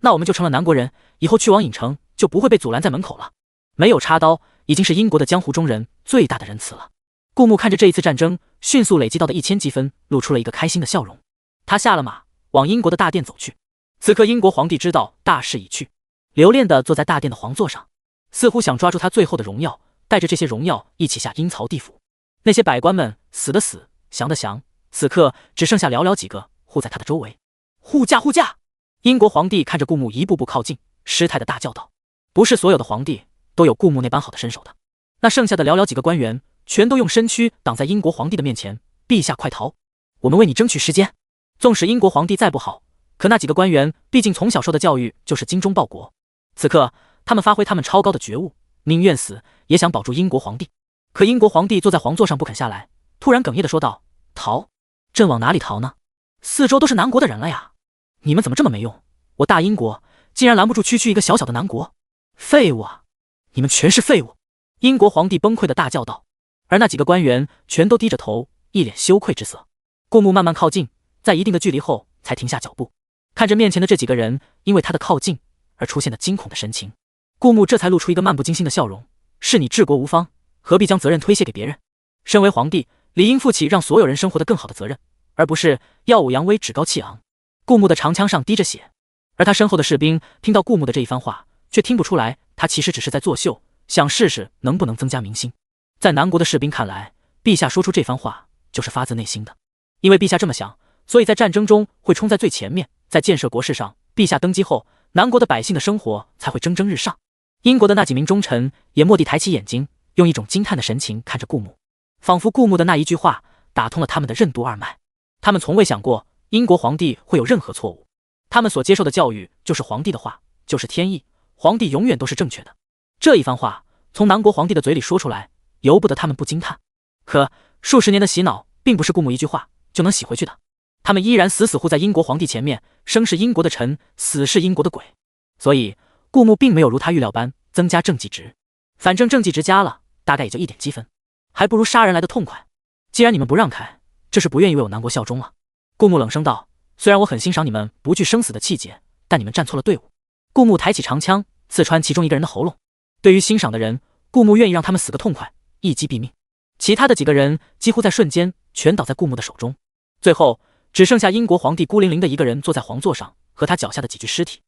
那我们就成了南国人，以后去往郢城就不会被阻拦在门口了。没有插刀已经是英国的江湖中人最大的仁慈了。顾牧看着这一次战争迅速累积到的1000积分，露出了一个开心的笑容。他下了马，往英国的大殿走去。此刻英国皇帝知道大势已去，留恋地坐在大殿的皇座上，似乎想抓住他最后的荣耀，带着这些荣耀一起下阴曹地府。那些百官们死的死，降的降，此刻只剩下寥寥几个护在他的周围。护驾护驾！英国皇帝看着顾牧一步步靠近，失态地大叫道。不是所有的皇帝都有顾牧那般好的身手的。那剩下的寥寥几个官员全都用身躯挡在英国皇帝的面前，陛下快逃，我们为你争取时间。纵使英国皇帝再不好，可那几个官员毕竟从小受的教育就是精忠报国，此刻他们发挥他们超高的觉悟，宁愿死也想保住英国皇帝。可英国皇帝坐在皇座上不肯下来，突然哽咽地说道：逃？朕往哪里逃呢？四周都是南国的人了呀，你们怎么这么没用？我大英国竟然拦不住区区一个小小的南国，废物啊！你们全是废物！英国皇帝崩溃地大叫道。而那几个官员全都低着头，一脸羞愧之色。顾牧慢慢靠近，在一定的距离后才停下脚步，看着面前的这几个人因为他的靠近而出现的惊恐的神情，顾牧这才露出一个漫不经心的笑容。是你治国无方，何必将责任推卸给别人？身为皇帝，理应负起让所有人生活得更好的责任，而不是耀武扬威趾高气昂。顾牧的长枪上滴着血，而他身后的士兵听到顾牧的这一番话，却听不出来他其实只是在作秀，想试试能不能增加民心。在南国的士兵看来，陛下说出这番话就是发自内心的，因为陛下这么想，所以在战争中会冲在最前面，在建设国事上，陛下登基后，南国的百姓的生活才会蒸蒸日上。英国的那几名忠臣也蓦地抬起眼睛，用一种惊叹的神情看着顾牧，仿佛顾牧的那一句话打通了他们的任督二脉。他们从未想过英国皇帝会有任何错误，他们所接受的教育就是皇帝的话就是天意，皇帝永远都是正确的。这一番话从南国皇帝的嘴里说出来，由不得他们不惊叹。可数十年的洗脑并不是顾牧一句话就能洗回去的，他们依然死死护在英国皇帝前面，生是英国的臣，死是英国的鬼。所以顾牧并没有如他预料般增加政绩值，反正政绩值加了大概也就1点积分，还不如杀人来的痛快。既然你们不让开，这是不愿意为我南国效忠了。顾牧冷声道，虽然我很欣赏你们不惧生死的气节，但你们站错了队伍。顾牧抬起长枪刺穿其中一个人的喉咙，对于欣赏的人，顾牧愿意让他们死个痛快，一击毙命。其他的几个人几乎在瞬间全倒在顾牧的手中，最后只剩下英国皇帝孤零零的一个人坐在皇座上，和他脚下的几具尸体。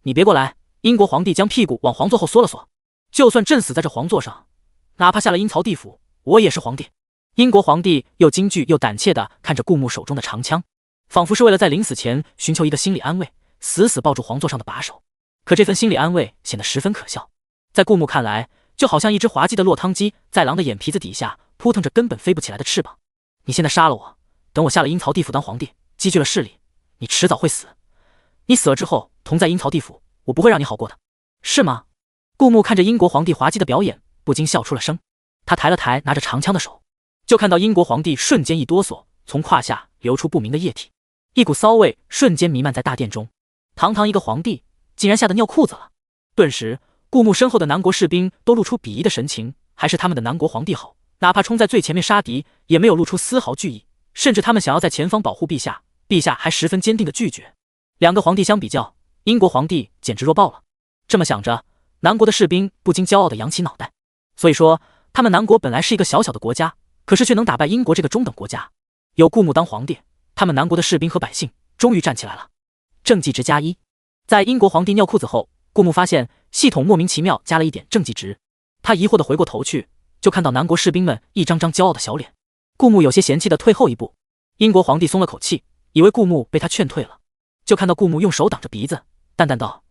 你别过来！英国皇帝将屁股往皇座后缩了缩，就算朕死在这皇座上，哪怕下了阴曹地府，我也是皇帝。英国皇帝又惊惧又胆怯地看着顾牧手中的长枪，仿佛是为了在临死前寻求一个心理安慰，死死抱住皇座上的把手。可这份心理安慰显得十分可笑，在顾牧看来，就好像一只滑稽的落汤鸡在狼的眼皮子底下扑腾着根本飞不起来的翅膀。你现在杀了我，等我下了阴曹地府当皇帝，积聚了势力，你迟早会死。你死了之后同在阴曹地府，我不会让你好过的，是吗？顾牧看着英国皇帝滑稽的表演，不禁笑出了声。他抬了抬拿着长枪的手，就看到英国皇帝瞬间一哆嗦，从胯下流出不明的液体，一股骚味瞬间弥漫在大殿中。堂堂一个皇帝，竟然吓得尿裤子了。顿时顾牧身后的南国士兵都露出鄙夷的神情，还是他们的南国皇帝好，哪怕冲在最前面杀敌，也没有露出丝毫惧意，甚至他们想要在前方保护陛下，陛下还十分坚定地拒绝。两个皇帝相比较，英国皇帝简直弱爆了。这么想着，南国的士兵不禁骄傲地扬起脑袋。所以说，他们南国本来是一个小小的国家，可是却能打败英国这个中等国家。有顾牧当皇帝，他们南国的士兵和百姓终于站起来了。政绩值+1。在英国皇帝尿裤子后，顾牧发现系统莫名其妙加了1点政绩值。他疑惑地回过头去，就看到南国士兵们一张张骄傲的小脸。顾牧有些嫌弃地退后一步。英国皇帝松了口气，以为顾木被他劝退了，就看到顾木用手挡着鼻子，淡淡道：“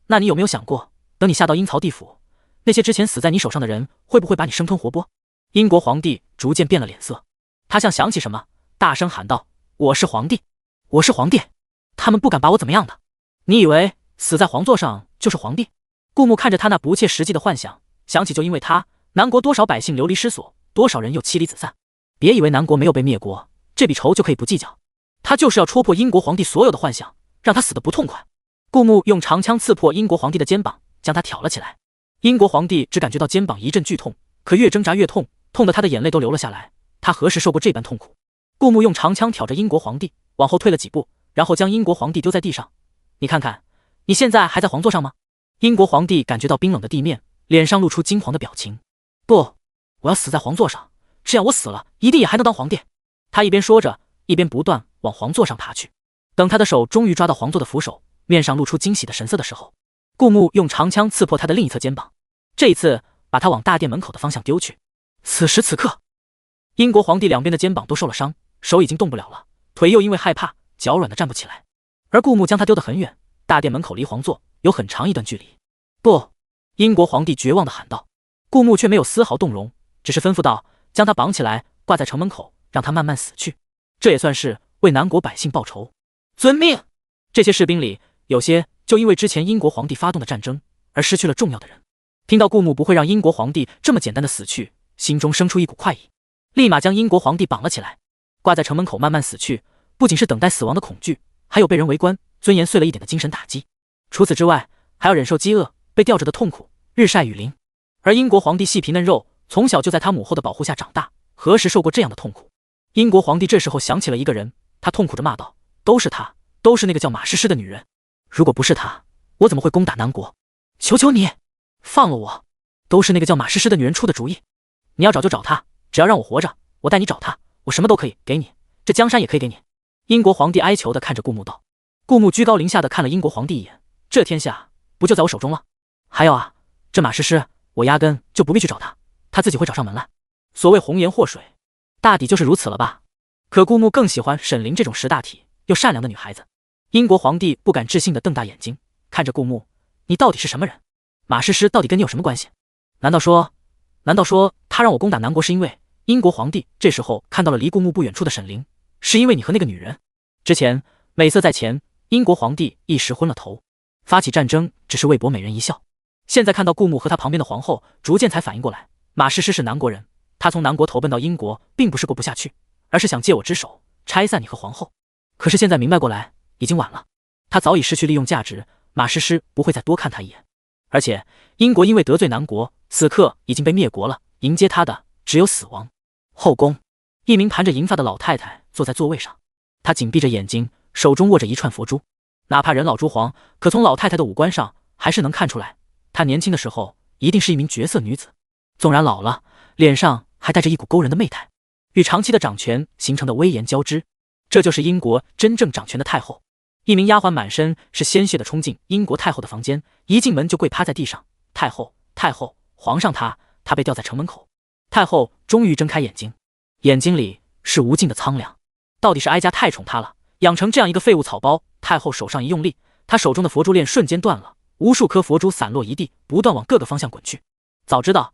那你有没有想过，等你下到阴曹地府，那些之前死在你手上的人会不会把你生吞活剥？”英国皇帝逐渐变了脸色，他像想起什么，大声喊道：“我是皇帝，我是皇帝，他们不敢把我怎么样的。你以为死在皇座上就是皇帝？”顾木看着他那不切实际的幻想，想起就因为他，南国多少百姓流离失所，多少人又妻离子散。别以为南国没有被灭国，这笔仇就可以不计较。他就是要戳破英国皇帝所有的幻想，让他死得不痛快。顾木用长枪刺破英国皇帝的肩膀，将他挑了起来。英国皇帝只感觉到肩膀一阵剧痛，可越挣扎越痛，痛得他的眼泪都流了下来。他何时受过这般痛苦？顾木用长枪挑着英国皇帝，往后退了几步，然后将英国皇帝丢在地上。你看看，你现在还在皇座上吗？英国皇帝感觉到冰冷的地面，脸上露出惊惶的表情。不，我要死在皇座上，这样我死了一定也还能当皇帝。他一边说着，一边不断往皇座上爬去。等他的手终于抓到皇座的扶手，面上露出惊喜的神色的时候，顾木用长枪刺破他的另一侧肩膀，这一次把他往大殿门口的方向丢去。此时此刻，英国皇帝两边的肩膀都受了伤，手已经动不了了，腿又因为害怕脚软的站不起来。而顾木将他丢得很远，大殿门口离皇座有很长一段距离。不！英国皇帝绝望地喊道。顾木却没有丝毫动容，只是吩咐道：“将他绑起来，挂在城门口，让他慢慢死去。这也算是为南国百姓报仇。”遵命。这些士兵里，有些就因为之前英国皇帝发动的战争而失去了重要的人。听到顾木不会让英国皇帝这么简单的死去，心中生出一股快意，立马将英国皇帝绑了起来，挂在城门口慢慢死去。不仅是等待死亡的恐惧，还有被人围观、尊严碎了一点的精神打击。除此之外，还要忍受饥饿、被吊着的痛苦、日晒雨淋。而英国皇帝细皮嫩肉，从小就在他母后的保护下长大，何时受过这样的痛苦？英国皇帝这时候想起了一个人，他痛苦着骂道：“都是他，都是那个叫马诗诗的女人。如果不是他，我怎么会攻打南国？求求你，放了我！都是那个叫马诗诗的女人出的主意。你要找就找她，只要让我活着，我带你找她，我什么都可以给你，这江山也可以给你。”英国皇帝哀求地看着顾木道。顾木居高临下的看了英国皇帝一眼，这天下不就在我手中了？还有啊，这马诗诗，我压根就不必去找她，她自己会找上门来。所谓红颜祸水，大抵就是如此了吧？可顾木更喜欢沈凌这种识大体又善良的女孩子。英国皇帝不敢置信地瞪大眼睛看着顾木：“你到底是什么人？马诗诗到底跟你有什么关系？难道说他让我攻打南国是因为……”英国皇帝这时候看到了离顾木不远处的沈凌，是因为你和那个女人之前美色在前，英国皇帝一时昏了头，发起战争只是为博美人一笑。现在看到顾木和他旁边的皇后，逐渐才反应过来，马诗诗是南国人，他从南国投奔到英国，并不是过不下去，而是想借我之手拆散你和皇后。可是现在明白过来，已经晚了，他早已失去利用价值，马诗诗不会再多看他一眼。而且英国因为得罪南国，此刻已经被灭国了，迎接他的只有死亡。后宫，一名盘着银发的老太太坐在座位上，她紧闭着眼睛，手中握着一串佛珠。哪怕人老珠黄，可从老太太的五官上还是能看出来，她年轻的时候一定是一名绝色女子，纵然老了，脸上还带着一股勾人的媚态，与长期的掌权形成的威严交织。这就是英国真正掌权的太后。一名丫鬟满身是鲜血的冲进英国太后的房间，一进门就跪趴在地上：“太后，太后，皇上他被吊在城门口。”太后终于睁开眼睛，眼睛里是无尽的苍凉。到底是哀家太宠她了，养成这样一个废物草包。太后手上一用力，她手中的佛珠链瞬间断了，无数颗佛珠散落一地，不断往各个方向滚去。早知道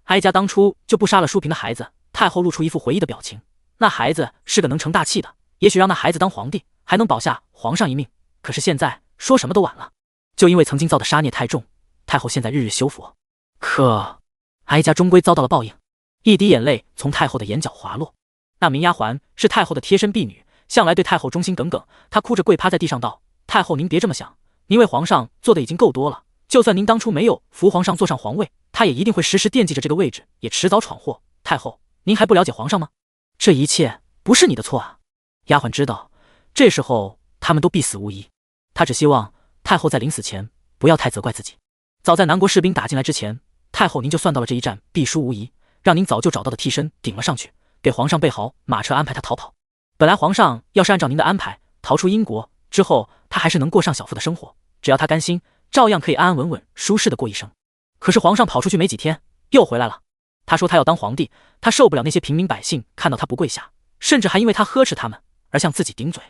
哀家当初就不杀了淑嫔的孩子。太后露出一副回忆的表情，那孩子是个能成大器的，也许让那孩子当皇帝，还能保下皇上一命。可是现在说什么都晚了，就因为曾经造的杀孽太重，太后现在日日修佛，可哀家终归遭到了报应。一滴眼泪从太后的眼角滑落。那名丫鬟是太后的贴身婢女，向来对太后忠心耿耿。她哭着跪趴在地上道：“太后您别这么想，您为皇上做的已经够多了，就算您当初没有扶皇上坐上皇位，他也一定会时时惦记着这个位置，也迟早闯祸。太后您还不了解皇上吗？这一切不是你的错啊。”丫鬟知道这时候他们都必死无疑，她只希望太后在临死前不要太责怪自己。早在南国士兵打进来之前，太后您就算到了这一战必输无疑，让您早就找到的替身顶了上去，给皇上备好马车，安排他逃跑。本来皇上要是按照您的安排逃出英国之后，他还是能过上小富的生活，只要他甘心，照样可以安安稳稳舒适的过一生。可是皇上跑出去没几天又回来了，他说他要当皇帝，他受不了那些平民百姓看到他不跪下，甚至还因为他呵斥他们而向自己顶嘴。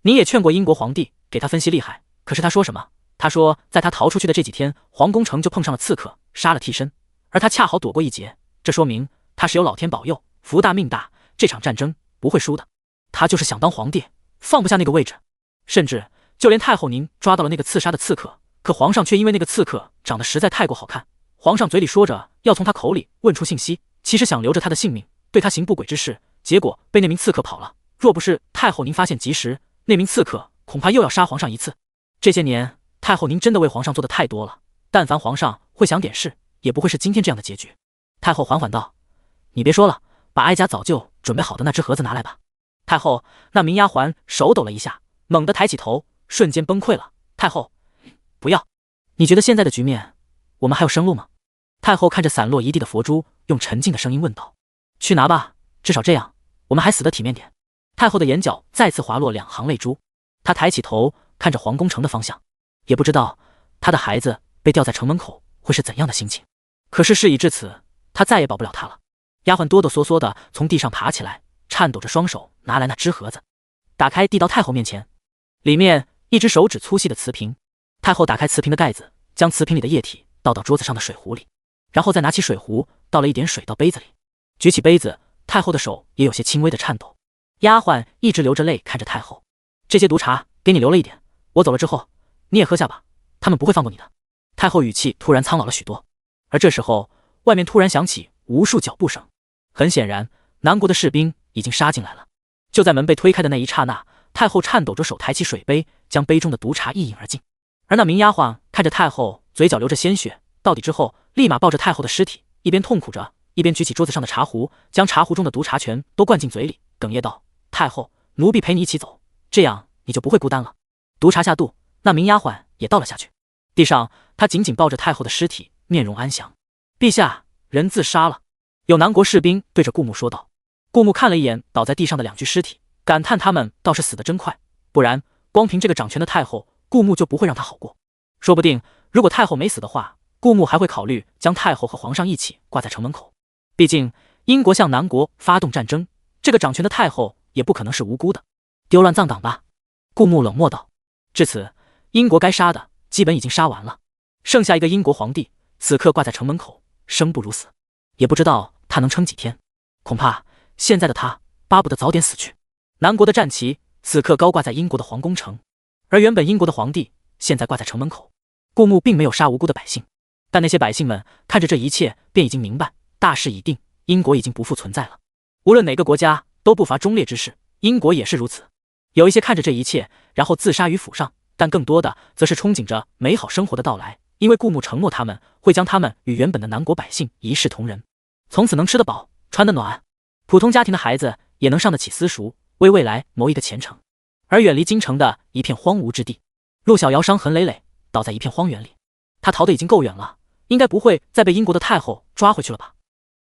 你也劝过英国皇帝给他分析厉害，可是他说什么？他说在他逃出去的这几天，皇宫城就碰上了刺客，杀了替身，而他恰好躲过一劫，这说明他是有老天保佑，福大命大，这场战争不会输的。他就是想当皇帝，放不下那个位置，甚至就连太后您抓到了那个刺杀的刺客，可皇上却因为那个刺客长得实在太过好看，皇上嘴里说着要从他口里问出信息，其实想留着他的性命，对他行不轨之事，结果被那名刺客跑了。若不是太后您发现及时，那名刺客恐怕又要杀皇上一次。这些年太后您真的为皇上做的太多了，但凡皇上会想点事，也不会是今天这样的结局。太后缓缓道：你别说了，把哀家早就准备好的那只盒子拿来吧。太后那名丫鬟手抖了一下，猛地抬起头，瞬间崩溃了。太后，不要！你觉得现在的局面，我们还有生路吗？太后看着散落一地的佛珠，用沉静的声音问道。去拿吧，至少这样，我们还死得体面点。太后的眼角再次滑落两行泪珠，她抬起头看着皇宫城的方向，也不知道她的孩子被吊在城门口会是怎样的心情。可是事已至此，她再也保不了他了。丫鬟哆哆嗦嗦地从地上爬起来，颤抖着双手拿来那只盒子，打开递到太后面前。里面一只手指粗细的瓷瓶。太后打开瓷瓶的盖子，将瓷瓶里的液体倒到桌子上的水壶里，然后再拿起水壶倒了一点水到杯子里，举起杯子，太后的手也有些轻微的颤抖。丫鬟一直流着泪看着太后，这些毒茶给你留了一点，我走了之后你也喝下吧，他们不会放过你的。太后语气突然苍老了许多。而这时候外面突然响起无数脚步声，很显然南国的士兵已经杀进来了。就在门被推开的那一刹那，太后颤抖着手抬起水杯，将杯中的毒茶一饮而尽。而那名丫鬟看着太后嘴角流着鲜血到底之后，立马抱着太后的尸体，一边痛苦着，一边举起桌子上的茶壶，将茶壶中的毒茶全都灌进嘴里，哽咽道：太后，奴婢陪你一起走，这样你就不会孤单了。毒茶下肚，那名丫鬟也倒了下去。地上她紧紧抱着太后的尸体，面容安详。陛下，人自杀了。有南国士兵对着顾木说道。顾木看了一眼倒在地上的两具尸体，感叹他们倒是死得真快，不然光凭这个掌权的太后，顾木就不会让他好过。说不定如果太后没死的话，顾木还会考虑将太后和皇上一起挂在城门口。毕竟英国向南国发动战争，这个掌权的太后也不可能是无辜的。丢乱葬岗吧，顾木冷漠道。至此，英国该杀的基本已经杀完了，剩下一个英国皇帝，此刻挂在城门口，生不如死，也不知道他能撑几天。恐怕现在的他巴不得早点死去。南国的战旗此刻高挂在英国的皇宫城，而原本英国的皇帝现在挂在城门口。顾木并没有杀无辜的百姓，但那些百姓们看着这一切便已经明白，大势已定，英国已经不复存在了。无论哪个国家都不乏忠烈之士，英国也是如此。有一些看着这一切然后自杀于府上，但更多的则是憧憬着美好生活的到来，因为顾木承诺他们会将他们与原本的南国百姓一视同仁，从此能吃得饱穿得暖，普通家庭的孩子也能上得起私塾，为未来谋一个前程。而远离京城的一片荒芜之地，陆小瑶伤痕累累倒在一片荒原里，他逃得已经够远了，应该不会再被英国的太后抓回去了吧。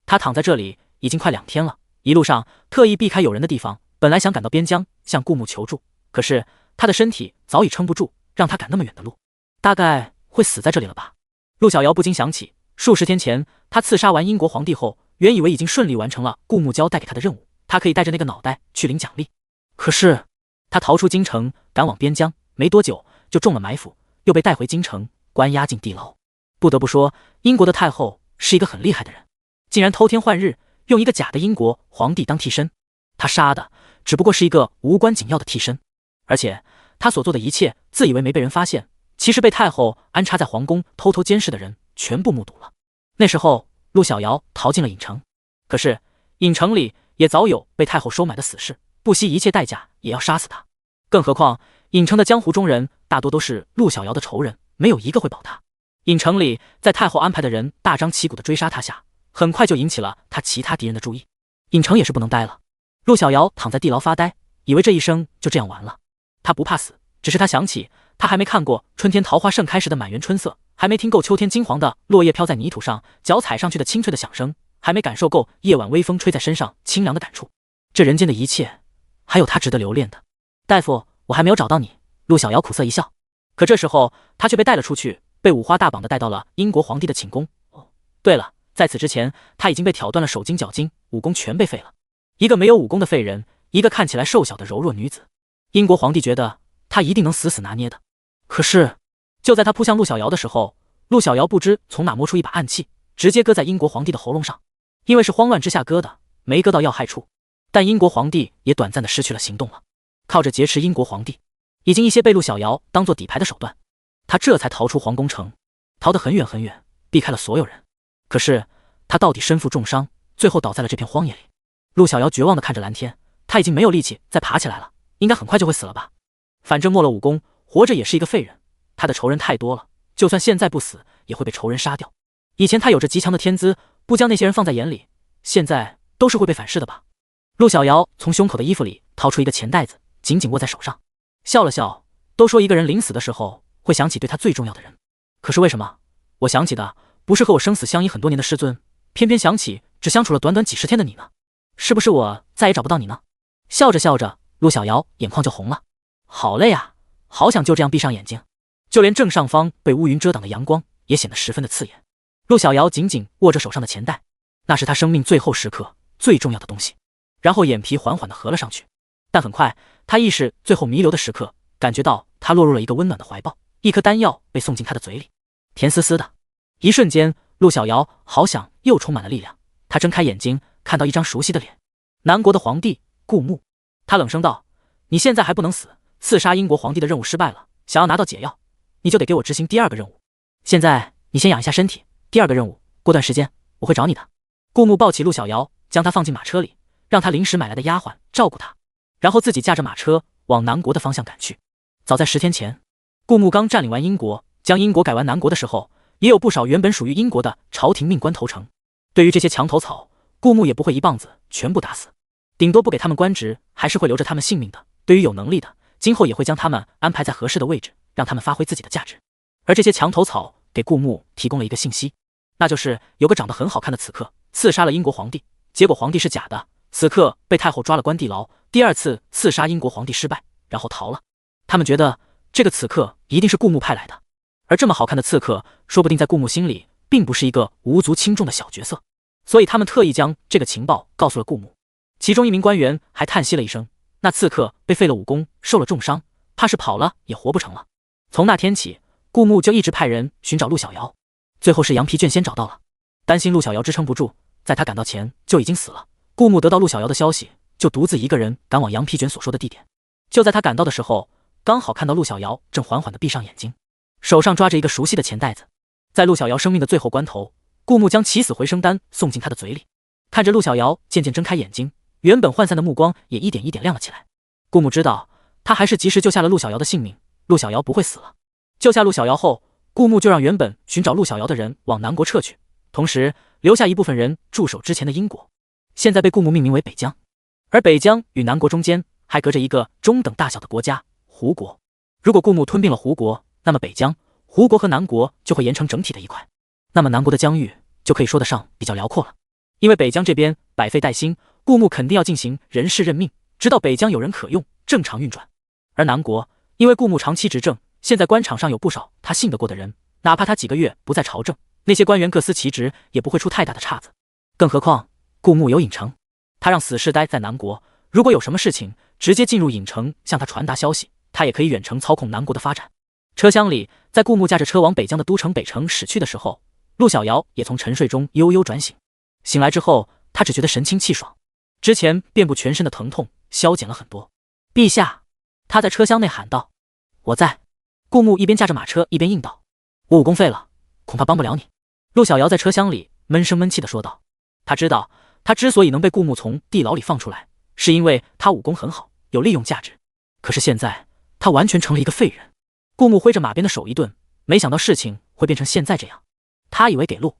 他躺在这里已经快2天了，一路上特意避开有人的地方，本来想赶到边疆向顾木求助，可是他的身体早已撑不住让他赶那么远的路，大概会死在这里了吧。陆小瑶不禁想起数十天前他刺杀完英国皇帝后，原以为已经顺利完成了顾木交代给他的任务，他可以带着那个脑袋去领奖励。可是他逃出京城赶往边疆，没多久就中了埋伏，又被带回京城关押进地牢。不得不说，英国的太后是一个很厉害的人，竟然偷天换日，用一个假的英国皇帝当替身。他杀的只不过是一个无关紧要的替身，而且他所做的一切自以为没被人发现，其实被太后安插在皇宫偷偷监视的人全部目睹了。那时候陆小瑶逃进了隐城，可是隐城里也早有被太后收买的死士，不惜一切代价也要杀死他。更何况隐城的江湖中人大多都是陆小瑶的仇人，没有一个会保他。隐城里在太后安排的人大张旗鼓的追杀他下，很快就引起了他其他敌人的注意。隐城也是不能待了，陆小瑶躺在地牢发呆，以为这一生就这样完了。他不怕死，只是他想起他还没看过春天桃花盛开时的满园春色，还没听够秋天金黄的落叶飘在泥土上脚踩上去的清脆的响声，还没感受够夜晚微风吹在身上清凉的感触。这人间的一切，还有他值得留恋的。大夫，我还没有找到你。陆小瑶苦涩一笑。可这时候他却被带了出去，被五花大绑的带到了英国皇帝的寝宫。哦，对了，在此之前他已经被挑断了手筋脚筋，武功全被废了。一个没有武功的废人，一个看起来瘦小的柔弱女子。英国皇帝觉得她一定能死死拿捏的。可是就在他扑向陆小瑶的时候，陆小瑶不知从哪摸出一把暗器，直接割在英国皇帝的喉咙上。因为是慌乱之下割的，没割到要害处，但英国皇帝也短暂的失去了行动了。靠着劫持英国皇帝，已经一些被陆小瑶当做底牌的手段，他这才逃出皇宫城，逃得很远很远，避开了所有人。可是他到底身负重伤，最后倒在了这片荒野里。陆小瑶绝望地看着蓝天，他已经没有力气再爬起来了，应该很快就会死了吧。反正没了武功，活着也是一个废人。他的仇人太多了，就算现在不死，也会被仇人杀掉。以前他有着极强的天资，不将那些人放在眼里，现在都是会被反噬的吧。陆小瑶从胸口的衣服里掏出一个钱袋子，紧紧握在手上，笑了笑。都说一个人临死的时候会想起对他最重要的人，可是为什么我想起的不是和我生死相依很多年的师尊，偏偏想起只相处了短短几十天的你呢？是不是我再也找不到你呢？笑着笑着，陆小瑶眼眶就红了。好累啊，好想就这样闭上眼睛。就连正上方被乌云遮挡的阳光也显得十分的刺眼。陆小瑶紧紧握着手上的钱袋，那是他生命最后时刻最重要的东西。然后眼皮缓缓地合了上去，但很快他意识最后弥留的时刻，感觉到他落入了一个温暖的怀抱，一颗丹药被送进他的嘴里，甜丝丝的。一瞬间，陆小瑶好想又充满了力量。他睁开眼睛，看到一张熟悉的脸，南国的皇帝顾牧。他冷声道：你现在还不能死，刺杀英国皇帝的任务失败了，想要拿到解药，你就得给我执行第二个任务。现在你先养一下身体，第二个任务过段时间我会找你的。顾牧抱起陆小瑶，将她放进马车里，让她临时买来的丫鬟照顾她，然后自己驾着马车往南国的方向赶去。早在10天前，顾牧刚占领完英国，将英国改完南国的时候，也有不少原本属于英国的朝廷命官投诚。对于这些墙头草，顾牧也不会一棒子全部打死，顶多不给他们官职，还是会留着他们性命的。对于有能力的，今后也会将他们安排在合适的位置，让他们发挥自己的价值。而这些墙头草给顾牧提供了一个信息，那就是有个长得很好看的刺客刺杀了英国皇帝，结果皇帝是假的，此刻被太后抓了关地牢，第二次刺杀英国皇帝失败，然后逃了。他们觉得这个刺客一定是顾牧派来的，而这么好看的刺客，说不定在顾牧心里并不是一个无足轻重的小角色，所以他们特意将这个情报告诉了顾牧。其中一名官员还叹息了一声，那刺客被废了武功，受了重伤，怕是跑了也活不成了。从那天起，顾牧就一直派人寻找陆小瑶，最后是羊皮卷先找到了。担心陆小瑶支撑不住，在他赶到前就已经死了。顾牧得到陆小瑶的消息，就独自一个人赶往羊皮卷所说的地点。就在他赶到的时候，刚好看到陆小瑶正缓缓地闭上眼睛，手上抓着一个熟悉的钱袋子。在陆小瑶生命的最后关头，顾牧将起死回生丹送进他的嘴里。看着陆小瑶渐渐睁开眼睛，原本涣散的目光也一点一点亮了起来。顾牧知道他还是及时救下了陆小瑶的性命，陆小瑶不会死了。救下陆小瑶后，顾牧就让原本寻找陆小瑶的人往南国撤去，同时留下一部分人驻守之前的英国，现在被顾牧命名为北疆。而北疆与南国中间还隔着一个中等大小的国家胡国。如果顾牧吞并了胡国，那么北疆、胡国和南国就会延成整体的一块，那么南国的疆域就可以说得上比较辽阔了。因为北疆这边百废待兴，顾牧肯定要进行人事任命，直到北疆有人可用，正常运转。而南国因为顾牧长期执政，现在官场上有不少他信得过的人，哪怕他几个月不在朝政，那些官员各司其职，也不会出太大的岔子。更何况顾牧有影城，他让死士待在南国，如果有什么事情，直接进入影城向他传达消息，他也可以远程操控南国的发展。车厢里，在顾牧驾着车往北疆的都城北城驶去的时候，陆小瑶也从沉睡中悠悠转醒。醒来之后，他只觉得神清气爽，之前遍布全身的疼痛消减了很多。陛下，他在车厢内喊道：我在。顾牧一边驾着马车一边应道：我武功废了，恐怕帮不了你。陆小瑶在车厢里闷声闷气地说道。他知道他之所以能被顾牧从地牢里放出来，是因为他武功很好，有利用价值。可是现在他完全成了一个废人。顾牧挥着马鞭的手一顿，没想到事情会变成现在这样。他以为给路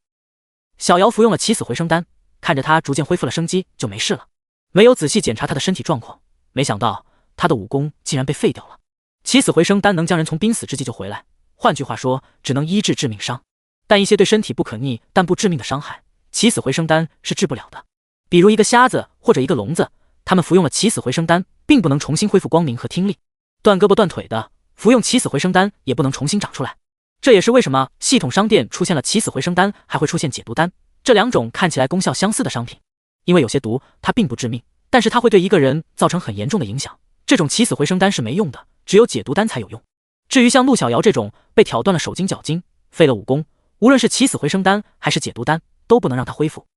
小瑶服用了起死回生丹，看着他逐渐恢复了生机就没事了，没有仔细检查他的身体状况，没想到他的武功竟然被废掉了。起死回生丹能将人从濒死之际救回来，换句话说，只能医治致命伤，但一些对身体不可逆但不致命的伤害，起死回生丹是治不了的。比如一个瞎子或者一个聋子，他们服用了起死回生丹，并不能重新恢复光明和听力。断胳膊断腿的，服用起死回生丹也不能重新长出来。这也是为什么系统商店出现了起死回生丹，还会出现解毒丹，这两种看起来功效相似的商品。因为有些毒它并不致命，但是它会对一个人造成很严重的影响。这种起死回生丹是没用的，只有解毒丹才有用。至于像陆小瑶这种被挑断了手筋脚筋，废了武功，无论是起死回生丹还是解毒丹，都不能让他恢复。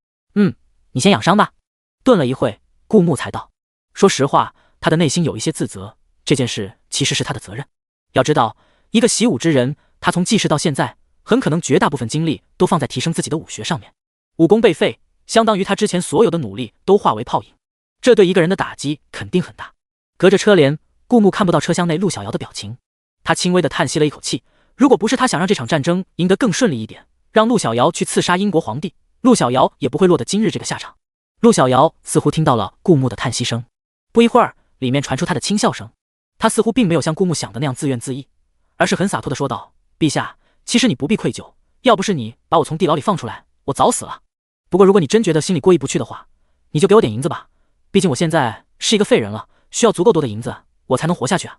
你先养伤吧。顿了一会，顾木才道：说实话，他的内心有一些自责，这件事其实是他的责任。要知道，一个习武之人，他从记事到现在，很可能绝大部分精力都放在提升自己的武学上面。武功被废，相当于他之前所有的努力都化为泡影，这对一个人的打击肯定很大。隔着车帘，顾木看不到车厢内陆小瑶的表情，他轻微的叹息了一口气。如果不是他想让这场战争赢得更顺利一点，让陆小瑶去刺杀英国皇帝，陆小瑶也不会落得今日这个下场。陆小瑶似乎听到了顾木的叹息声，不一会儿，里面传出他的轻笑声。他似乎并没有像顾木想的那样自怨自艾，而是很洒脱的说道：陛下，其实你不必愧疚，要不是你把我从地牢里放出来，我早死了。不过如果你真觉得心里过意不去的话，你就给我点银子吧，毕竟我现在是一个废人了，需要足够多的银子，我才能活下去啊。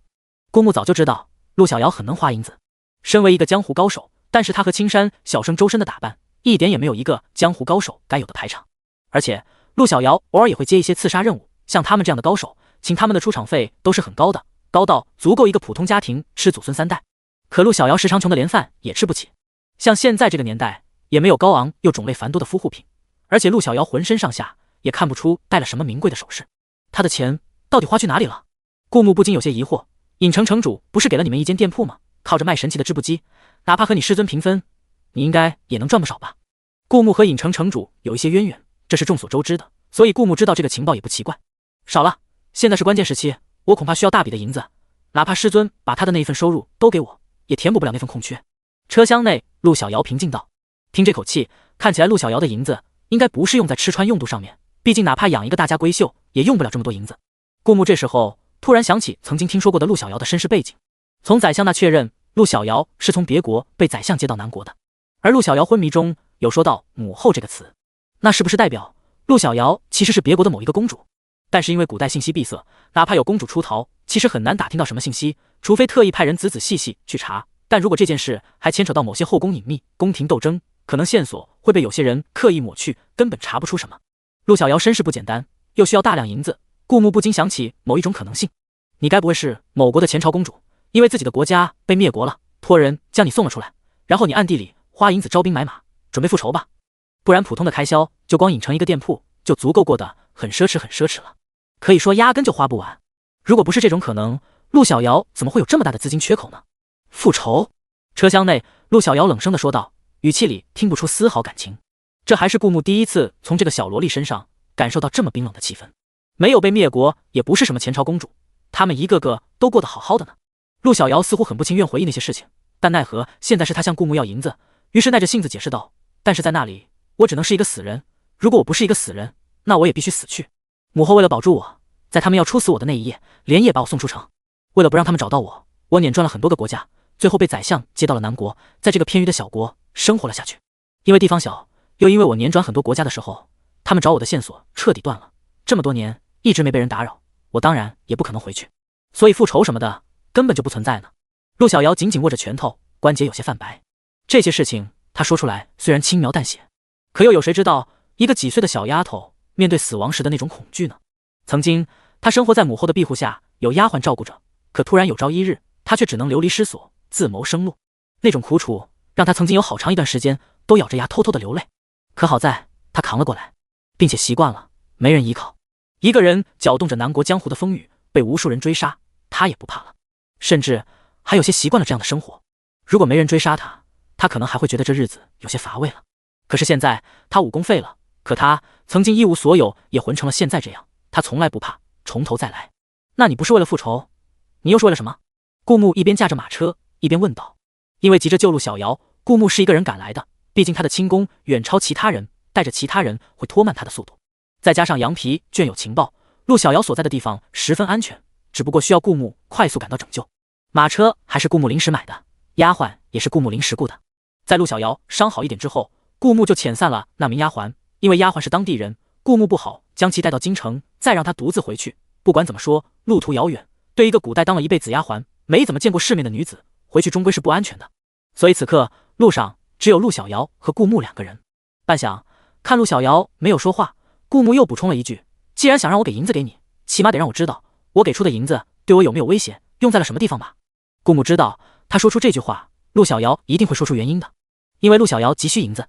顾木早就知道陆小瑶很能花银子，身为一个江湖高手，但是他和青山小生周身的打扮一点也没有一个江湖高手该有的排场。而且陆小瑶偶尔也会接一些刺杀任务，像他们这样的高手，请他们的出场费都是很高的，高到足够一个普通家庭吃祖孙3代。可陆小瑶时常穷得连饭也吃不起，像现在这个年代也没有高昂又种类繁多的敷护品，而且陆小瑶浑身上下也看不出带了什么名贵的首饰，他的钱到底花去哪里了？顾木不禁有些疑惑，尹城城主不是给了你们一间店铺吗？靠着卖神奇的织布机，哪怕和你师尊平分，你应该也能赚不少吧？顾木和尹城城主有一些渊源，这是众所周知的，所以顾木知道这个情报也不奇怪。少了，现在是关键时期，我恐怕需要大笔的银子，哪怕师尊把他的那一份收入都给我，也填补不了那份空缺。车厢内，陆小瑶平静道：听这口气，看起来陆小瑶的银子应该不是用在吃穿用度上面，毕竟哪怕养一个大家闺秀也用不了这么多银子。顾木这时候突然想起曾经听说过的陆小瑶的身世背景，从宰相那确认陆小瑶是从别国被宰相接到南国的，而陆小瑶昏迷中有说到母后这个词，那是不是代表陆小瑶其实是别国的某一个公主？但是因为古代信息闭塞，哪怕有公主出逃，其实很难打听到什么信息，除非特意派人仔仔细细去查。但如果这件事还牵扯到某些后宫隐秘、宫廷斗争，可能线索会被有些人刻意抹去，根本查不出什么。陆小瑶身世不简单，又需要大量银子，顾木不禁想起某一种可能性：你该不会是某国的前朝公主，因为自己的国家被灭国了，托人将你送了出来，然后你暗地里花银子招兵买马，准备复仇吧？不然普通的开销就光引成一个店铺就足够过得很奢侈很奢侈了，可以说压根就花不完。如果不是这种可能，陆小瑶怎么会有这么大的资金缺口呢？复仇？车厢内，陆小瑶冷声地说道，语气里听不出丝毫感情。这还是顾木第一次从这个小萝莉身上感受到这么冰冷的气氛。没有被灭国，也不是什么前朝公主，她们一个个都过得好好的呢。陆小瑶似乎很不情愿回忆那些事情，但奈何现在是她向顾木要银子，于是耐着性子解释道：但是在那里，我只能是一个死人，如果我不是一个死人，那我也必须死去。母后为了保住我，在他们要处死我的那一夜，连夜把我送出城。为了不让他们找到我，我撵转了很多个国家，最后被宰相接到了南国，在这个偏僻的小国生活了下去。因为地方小，又因为我撵转很多国家的时候，他们找我的线索彻底断了。这么多年一直没被人打扰，我当然也不可能回去，所以复仇什么的根本就不存在呢。陆小瑶紧紧握着拳头，关节有些泛白。这些事情她说出来虽然轻描淡写，可又有谁知道一个几岁的小丫头面对死亡时的那种恐惧呢？曾经她生活在母后的庇护下，有丫鬟照顾着，可突然有朝一日，她却只能流离失所，自谋生路。那种苦楚让她曾经有好长一段时间都咬着牙偷偷的流泪。可好在她扛了过来，并且习惯了没人依靠，一个人搅动着南国江湖的风雨，被无数人追杀，她也不怕了，甚至还有些习惯了这样的生活。如果没人追杀她，她可能还会觉得这日子有些乏味了。可是现在她武功废了，可她曾经一无所有也混成了现在这样，她从来不怕，从头再来。那你不是为了复仇，你又是为了什么？顾木一边驾着马车一边问道。因为急着救陆小瑶，顾木是一个人赶来的，毕竟他的轻功远超其他人，带着其他人会拖慢他的速度。再加上羊皮卷有情报，陆小瑶所在的地方十分安全，只不过需要顾木快速赶到拯救。马车还是顾木临时买的，丫鬟也是顾木临时雇的。在陆小瑶伤好一点之后，顾木就遣散了那名丫鬟，因为丫鬟是当地人，顾木不好将其带到京城，再让她独自回去。不管怎么说，路途遥远，对一个古代当了一辈子丫鬟，没怎么见过世面的女子，回去终归是不安全的。所以此刻路上只有陆小瑶和顾木两个人。半晌，看陆小瑶没有说话，顾木又补充了一句：既然想让我给银子给你，起码得让我知道我给出的银子对我有没有威胁，用在了什么地方吧。顾木知道他说出这句话，陆小瑶一定会说出原因的，因为陆小瑶急需银子，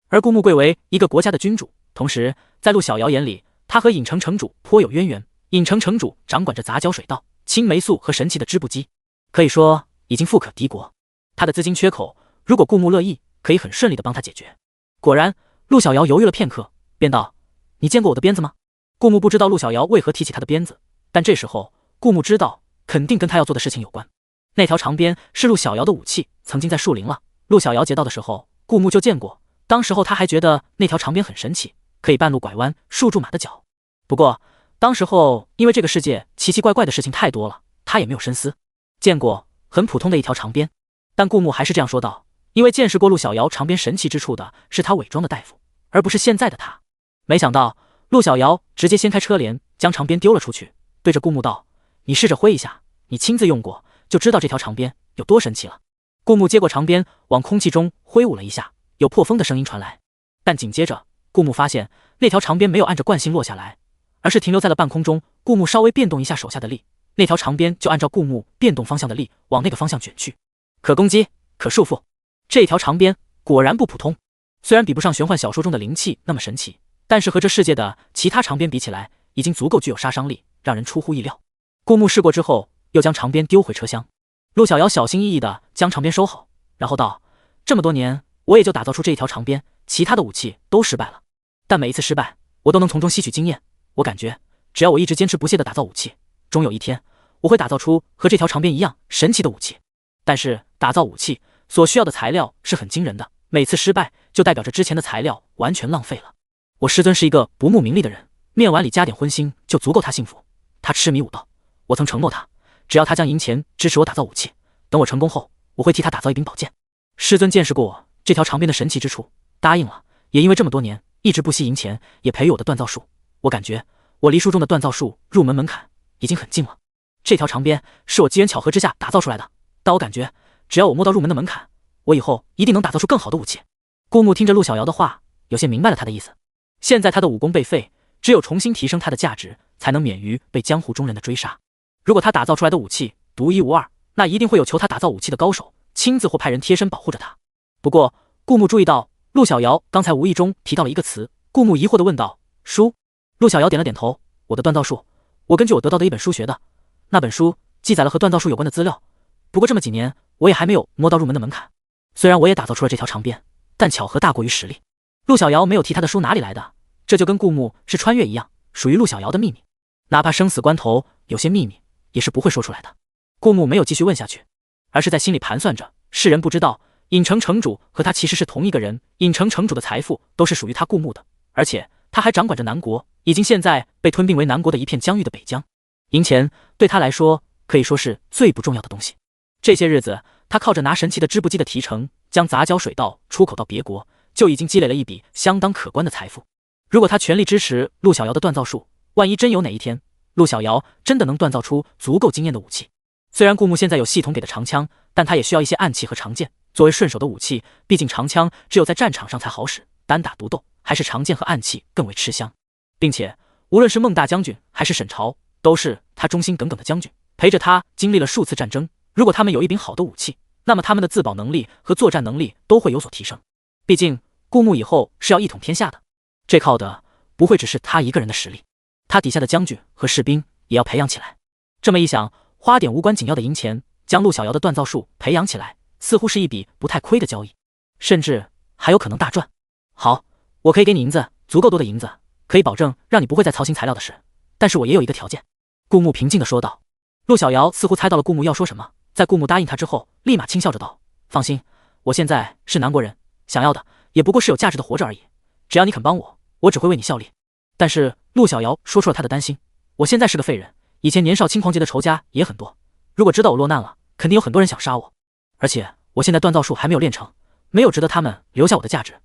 而顾木贵为一个国家的君主，同时在陆小瑶眼里，他和尹城城主颇有渊源。尹城城主掌管着杂交水稻、青霉素和神奇的织布机，可以说已经富可敌国。他的资金缺口，如果顾木乐意，可以很顺利的帮他解决。果然，陆小瑶犹豫了片刻，便道：“你见过我的鞭子吗？”顾木不知道陆小瑶为何提起他的鞭子，但这时候顾木知道，肯定跟他要做的事情有关。那条长鞭是陆小瑶的武器，曾经在树林了。陆小瑶劫道的时候，顾木就见过。当时候他还觉得那条长鞭很神奇，可以半路拐弯，束住马的脚。不过当时候因为这个世界奇奇怪怪的事情太多了，他也没有深思。见过，很普通的一条长鞭。但顾木还是这样说道，因为见识过陆小瑶长鞭神奇之处的是他伪装的大夫，而不是现在的他。没想到陆小瑶直接掀开车帘，将长鞭丢了出去，对着顾木道：“你试着挥一下，你亲自用过，就知道这条长鞭有多神奇了。”顾木接过长鞭，往空气中挥舞了一下，有破风的声音传来。但紧接着，顾木发现那条长鞭没有按着惯性落下来，而是停留在了半空中。顾木稍微变动一下手下的力，那条长鞭就按照顾木变动方向的力往那个方向卷去。可攻击，可束缚，这条长鞭果然不普通。虽然比不上玄幻小说中的灵气那么神奇，但是和这世界的其他长鞭比起来，已经足够具有杀伤力，让人出乎意料。顾木试过之后，又将长鞭丢回车厢。陆小瑶小心翼翼地将长鞭收好，然后道：“这么多年，我也就打造出这一条长鞭，其他的武器都失败了。但每一次失败，我都能从中吸取经验。我感觉，只要我一直坚持不懈地打造武器，终有一天，我会打造出和这条长鞭一样神奇的武器。但是，打造武器所需要的材料是很惊人的，每次失败就代表着之前的材料完全浪费了。我师尊是一个不慕名利的人，面碗里加点荤腥就足够他幸福。他痴迷武道，我曾承诺他，只要他将银钱支持我打造武器，等我成功后，我会替他打造一柄宝剑。师尊见识过我这条长鞭的神奇之处，答应了。也因为这么多年一直不惜银钱，也培育我的锻造术。我感觉我离书中的锻造术入门门槛已经很近了。这条长鞭是我机缘巧合之下打造出来的，但我感觉只要我摸到入门的门槛，我以后一定能打造出更好的武器。顾木听着陆小瑶的话，有些明白了他的意思。现在他的武功被废，只有重新提升他的价值，才能免于被江湖中人的追杀。如果他打造出来的武器独一无二，那一定会有求他打造武器的高手亲自或派人贴身保护着他。不过顾木注意到陆小瑶刚才无意中提到了一个词，顾木疑惑地问道：“书？”陆小瑶点了点头：“我的锻造术，我根据我得到的一本书学的，那本书记载了和锻造术有关的资料。不过这么几年，我也还没有摸到入门的门槛。虽然我也打造出了这条长鞭，但巧合大过于实力。”陆小瑶没有提他的书哪里来的，这就跟顾木是穿越一样，属于陆小瑶的秘密。哪怕生死关头，有些秘密也是不会说出来的。顾木没有继续问下去，而是在心里盘算着，世人不知道尹城城主和他其实是同一个人，尹城城主的财富都是属于他顾木的，而且他还掌管着南国，已经现在被吞并为南国的一片疆域的北疆。银钱对他来说可以说是最不重要的东西。这些日子，他靠着拿神奇的织布机的提成，将杂交水稻出口到别国，就已经积累了一笔相当可观的财富。如果他全力支持陆小瑶的锻造术，万一真有哪一天陆小瑶真的能锻造出足够惊艳的武器，虽然顾木现在有系统给的长枪，但他也需要一些暗器和长剑作为顺手的武器，毕竟长枪只有在战场上才好使，单打独斗还是长剑和暗器更为吃香。并且无论是孟大将军还是沈朝，都是他忠心耿耿的将军，陪着他经历了数次战争。如果他们有一柄好的武器，那么他们的自保能力和作战能力都会有所提升。毕竟顾木以后是要一统天下的，这靠的不会只是他一个人的实力，他底下的将军和士兵也要培养起来。这么一想，花点无关紧要的银钱，将陆小瑶的锻造术培养起来，似乎是一笔不太亏的交易，甚至还有可能大赚。好，我可以给你银子，足够多的银子，可以保证让你不会再操心材料的事。但是我也有一个条件。顾木平静地说道。陆小瑶似乎猜到了顾木要说什么，在顾木答应他之后，立马轻笑着道：“放心，我现在是南国人，想要的也不过是有价值的活着而已。只要你肯帮我，我只会为你效力。”但是陆小瑶说出了他的担心：“我现在是个废人，以前年少轻狂劫的仇家也很多，如果知道我落难了，肯定有很多人想杀我。而且我现在锻造术还没有练成，没有值得他们留下我的价值。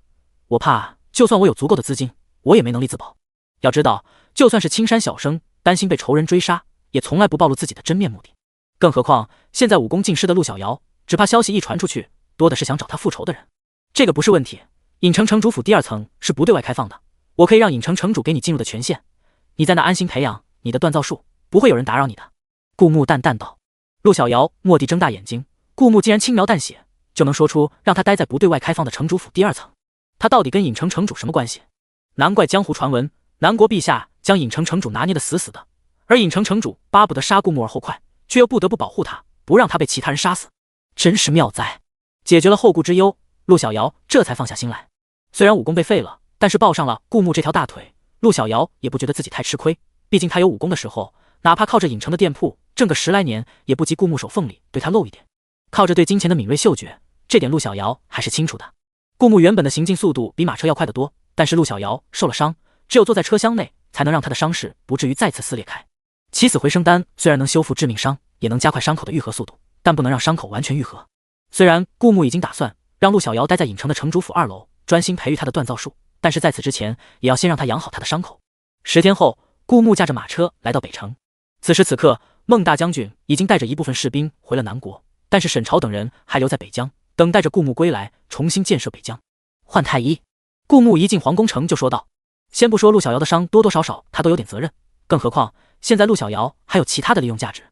我怕，就算我有足够的资金，我也没能力自保。要知道，就算是青山小生，担心被仇人追杀，也从来不暴露自己的真面目的。更何况现在武功尽失的陆小瑶，只怕消息一传出去，多的是想找他复仇的人。这个不是问题，尹城城主府第2层是不对外开放的，我可以让尹城城主给你进入的权限。你在那安心培养你的锻造术，不会有人打扰你的。顾木淡淡道。陆小瑶蓦地睁大眼睛，顾木竟然轻描淡写就能说出让他待在不对外开放的城主府第2层，他到底跟郢城城主什么关系？难怪江湖传闻南国陛下将郢城城主拿捏得死死的，而郢城城主巴不得杀顾木而后快，却又不得不保护他，不让他被其他人杀死，真是妙哉！解决了后顾之忧，陆小瑶这才放下心来。虽然武功被废了，但是抱上了顾木这条大腿，陆小瑶也不觉得自己太吃亏，毕竟他有武功的时候，哪怕靠着郢城的店铺挣个10来年，也不及顾木手缝里对他漏一点。靠着对金钱的敏锐嗅觉，这点陆小瑶还是清楚的。顾木原本的行进速度比马车要快得多，但是陆小瑶受了伤，只有坐在车厢内才能让他的伤势不至于再次撕裂开。起死回生丹虽然能修复致命伤，也能加快伤口的愈合速度，但不能让伤口完全愈合。虽然顾木已经打算让陆小瑶待在郢城的城主府2楼，专心培育他的锻造术，但是在此之前也要先让他养好他的伤口。10天后，顾木驾着马车来到北城。此时此刻，孟大将军已经带着一部分士兵回了南国，但是沈朝等人还留在北疆，等待着顾木归来，重新建设北疆。换太医，顾木一进皇宫城就说道：“先不说陆小瑶的伤多多少少他都有点责任，更何况现在陆小瑶还有其他的利用价值，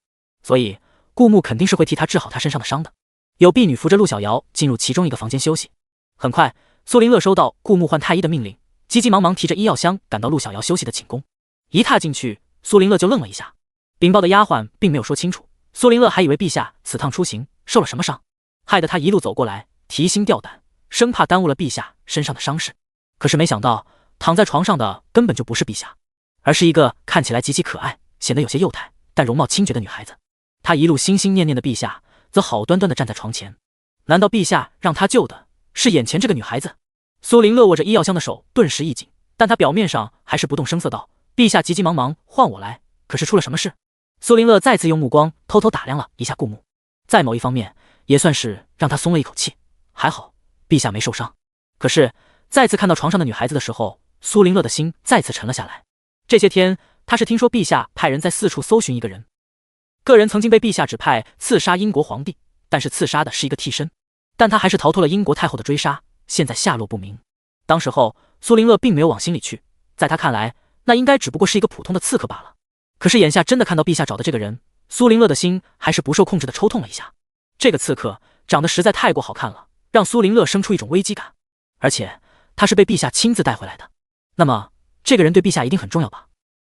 所以顾木肯定是会替他治好他身上的伤的。”有婢女扶着陆小瑶进入其中一个房间休息。很快，苏林乐收到顾木换太医的命令，急急忙忙提着医药箱赶到陆小瑶休息的寝宫。一踏进去，苏林乐就愣了一下。禀报的丫鬟并没有说清楚，苏林乐还以为陛下此趟出行受了什么伤，害得他一路走过来提心吊胆，生怕耽误了陛下身上的伤势。可是没想到，躺在床上的根本就不是陛下，而是一个看起来极其可爱，显得有些幼态，但容貌清绝的女孩子。她一路心心念念的陛下，则好端端地站在床前。难道陛下让他救的是眼前这个女孩子？苏林乐握着医药箱的手顿时一紧，但他表面上还是不动声色道：“陛下急急忙忙唤我来，可是出了什么事？”苏林乐再次用目光偷偷打量了一下顾木，在某一方面也算是让他松了一口气，还好陛下没受伤。可是再次看到床上的女孩子的时候，苏林乐的心再次沉了下来。这些天他是听说陛下派人在四处搜寻一个人，个人曾经被陛下指派刺杀英国皇帝，但是刺杀的是一个替身，但他还是逃脱了英国太后的追杀，现在下落不明。当时候苏林乐并没有往心里去，在他看来那应该只不过是一个普通的刺客罢了。可是眼下真的看到陛下找的这个人，苏林乐的心还是不受控制的抽痛了一下。这个刺客长得实在太过好看了，让苏林乐生出一种危机感，而且他是被陛下亲自带回来的，那么这个人对陛下一定很重要吧？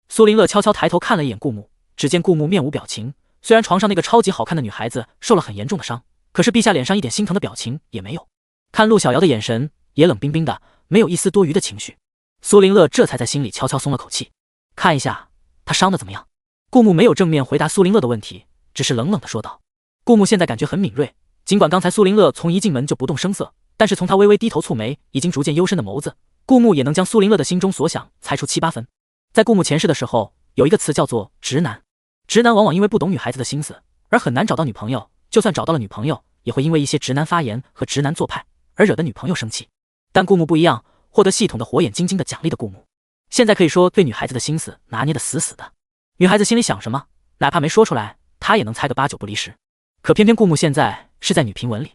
苏林乐悄悄抬头看了一眼顾木，只见顾木面无表情，虽然床上那个超级好看的女孩子受了很严重的伤，可是陛下脸上一点心疼的表情也没有，看陆小瑶的眼神也冷冰冰的，没有一丝多余的情绪。苏林乐这才在心里悄悄松了口气。看一下他伤得怎么样？顾木没有正面回答苏林乐的问题，只是冷冷的说道。顾木现在感觉很敏锐，尽管刚才苏林乐从一进门就不动声色，但是从他微微低头蹙眉，已经逐渐幽深的眸子，顾木也能将苏林乐的心中所想猜出7、8分。在顾木前世的时候，有一个词叫做直男。直男往往因为不懂女孩子的心思，而很难找到女朋友，就算找到了女朋友，也会因为一些直男发言和直男做派而惹得女朋友生气。但顾木不一样，获得系统的火眼金睛的奖励的顾木，现在可以说对女孩子的心思拿捏得死死的。女孩子心里想什么，哪怕没说出来，他也能猜个8、9不离10。可偏偏顾木现在是在女频文里，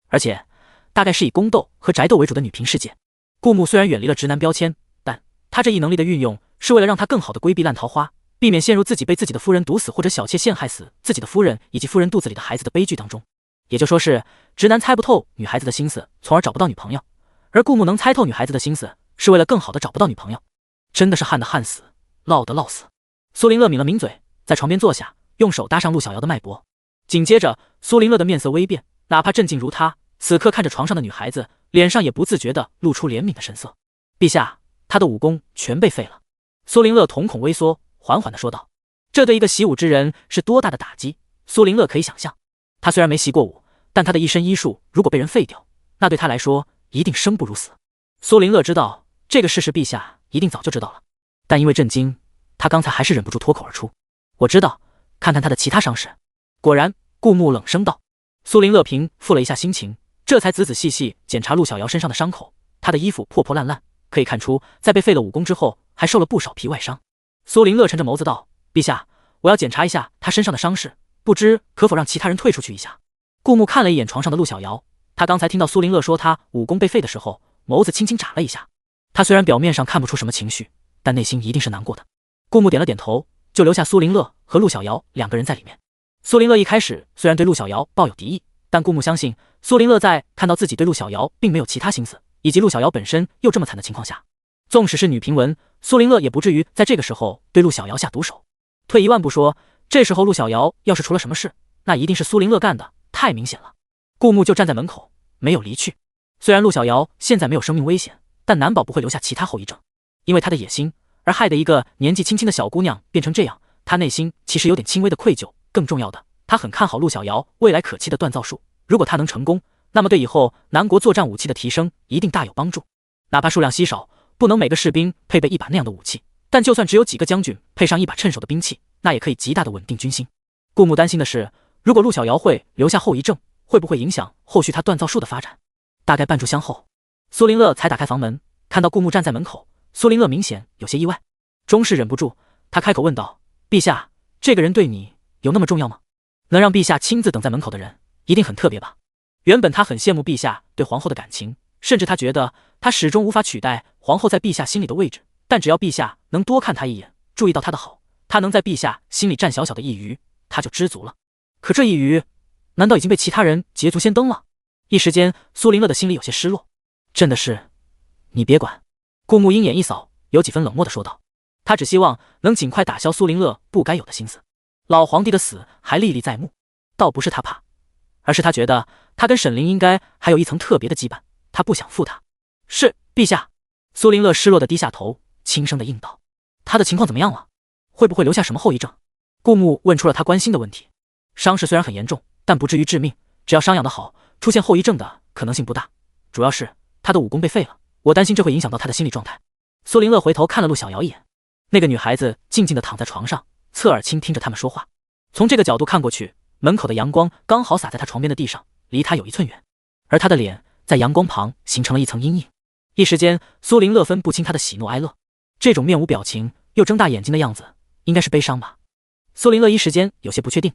而且大概是以宫斗和宅斗为主的女频世界。顾木虽然远离了直男标签，但他这一能力的运用是为了让他更好的规避烂桃花，避免陷入自己被自己的夫人毒死或者小妾陷害死自己的夫人以及夫人肚子里的孩子的悲剧当中。也就说是直男猜不透女孩子的心思，从而找不到女朋友，而顾木能猜透女孩子的心思，是为了更好的找不到女朋友。真的是旱的旱死，涝的涝死。苏林乐抿了抿嘴，在床边坐下，用手搭上陆小瑶的脉搏。紧接着苏林乐的面色微变，哪怕镇静如他，此刻看着床上的女孩子，脸上也不自觉地露出怜悯的神色。陛下，他的武功全被废了。苏林乐瞳孔微缩，缓缓地说道。这对一个习武之人是多大的打击，苏林乐可以想象。他虽然没习过武，但他的一身医术如果被人废掉，那对他来说一定生不如死。苏林乐知道这个事实，陛下一定早就知道了，但因为震惊，他刚才还是忍不住脱口而出：“我知道，看看他的其他伤势。”果然，顾木冷声道。苏林乐平复了一下心情，这才仔仔细细检查陆小瑶身上的伤口。她的衣服破破烂烂，可以看出在被废了武功之后，还受了不少皮外伤。苏林乐沉着眸子道：“陛下，我要检查一下他身上的伤势，不知可否让其他人退出去一下？”顾木看了一眼床上的陆小瑶，他刚才听到苏林乐说他武功被废的时候，眸子轻轻眨了一下。他虽然表面上看不出什么情绪，但内心一定是难过的。顾木点了点头，就留下苏林乐和陆小瑶2个人在里面。苏林乐一开始虽然对陆小瑶抱有敌意，但顾木相信苏林乐在看到自己对陆小瑶并没有其他心思，以及陆小瑶本身又这么惨的情况下，纵使是女平文，苏林乐也不至于在这个时候对陆小瑶下毒手。退一万步说，这时候陆小瑶要是出了什么事，那一定是苏林乐干的，太明显了。顾木就站在门口没有离去。虽然陆小瑶现在没有生命危险，但难保不会留下其他后遗症。因为他的野心而害得一个年纪轻轻的小姑娘变成这样，他内心其实有点轻微的愧疚。更重要的，他很看好陆小瑶未来可期的锻造术，如果他能成功，那么对以后南国作战武器的提升一定大有帮助。哪怕数量稀少，不能每个士兵配备一把那样的武器，但就算只有几个将军配上一把趁手的兵器，那也可以极大的稳定军心。顾木担心的是，如果陆小瑶会留下后遗症，会不会影响后续他锻造术的发展？大概半炷香后，苏林乐才打开房门，看到顾木站在门口，苏林乐明显有些意外，终是忍不住，他开口问道：“陛下，这个人对你有那么重要吗？能让陛下亲自等在门口的人，一定很特别吧？”原本他很羡慕陛下对皇后的感情，甚至他觉得他始终无法取代皇后在陛下心里的位置，但只要陛下能多看他一眼，注意到他的好，他能在陛下心里占小小的一隅，他就知足了。可这一隅，难道已经被其他人捷足先登了？一时间，苏林乐的心里有些失落。真的是，你别管。顾木鹰眼一扫，有几分冷漠地说道。他只希望能尽快打消苏林乐不该有的心思。老皇帝的死还历历在目，倒不是他怕，而是他觉得他跟沈凌应该还有一层特别的羁绊，他不想负他。是，陛下。苏林乐失落地低下头，轻声地应道。他的情况怎么样了？会不会留下什么后遗症？顾木问出了他关心的问题。伤势虽然很严重，但不至于致命，只要伤养得好，出现后遗症的可能性不大。主要是他的武功被废了，我担心这会影响到他的心理状态。苏林乐回头看了陆小瑶一眼，那个女孩子静静地躺在床上，侧耳倾听着他们说话。从这个角度看过去，门口的阳光刚好洒在她床边的地上，离她有1寸远，而她的脸在阳光旁形成了一层阴影。一时间，苏林乐分不清她的喜怒哀乐，这种面无表情又睁大眼睛的样子，应该是悲伤吧。苏林乐一时间有些不确定，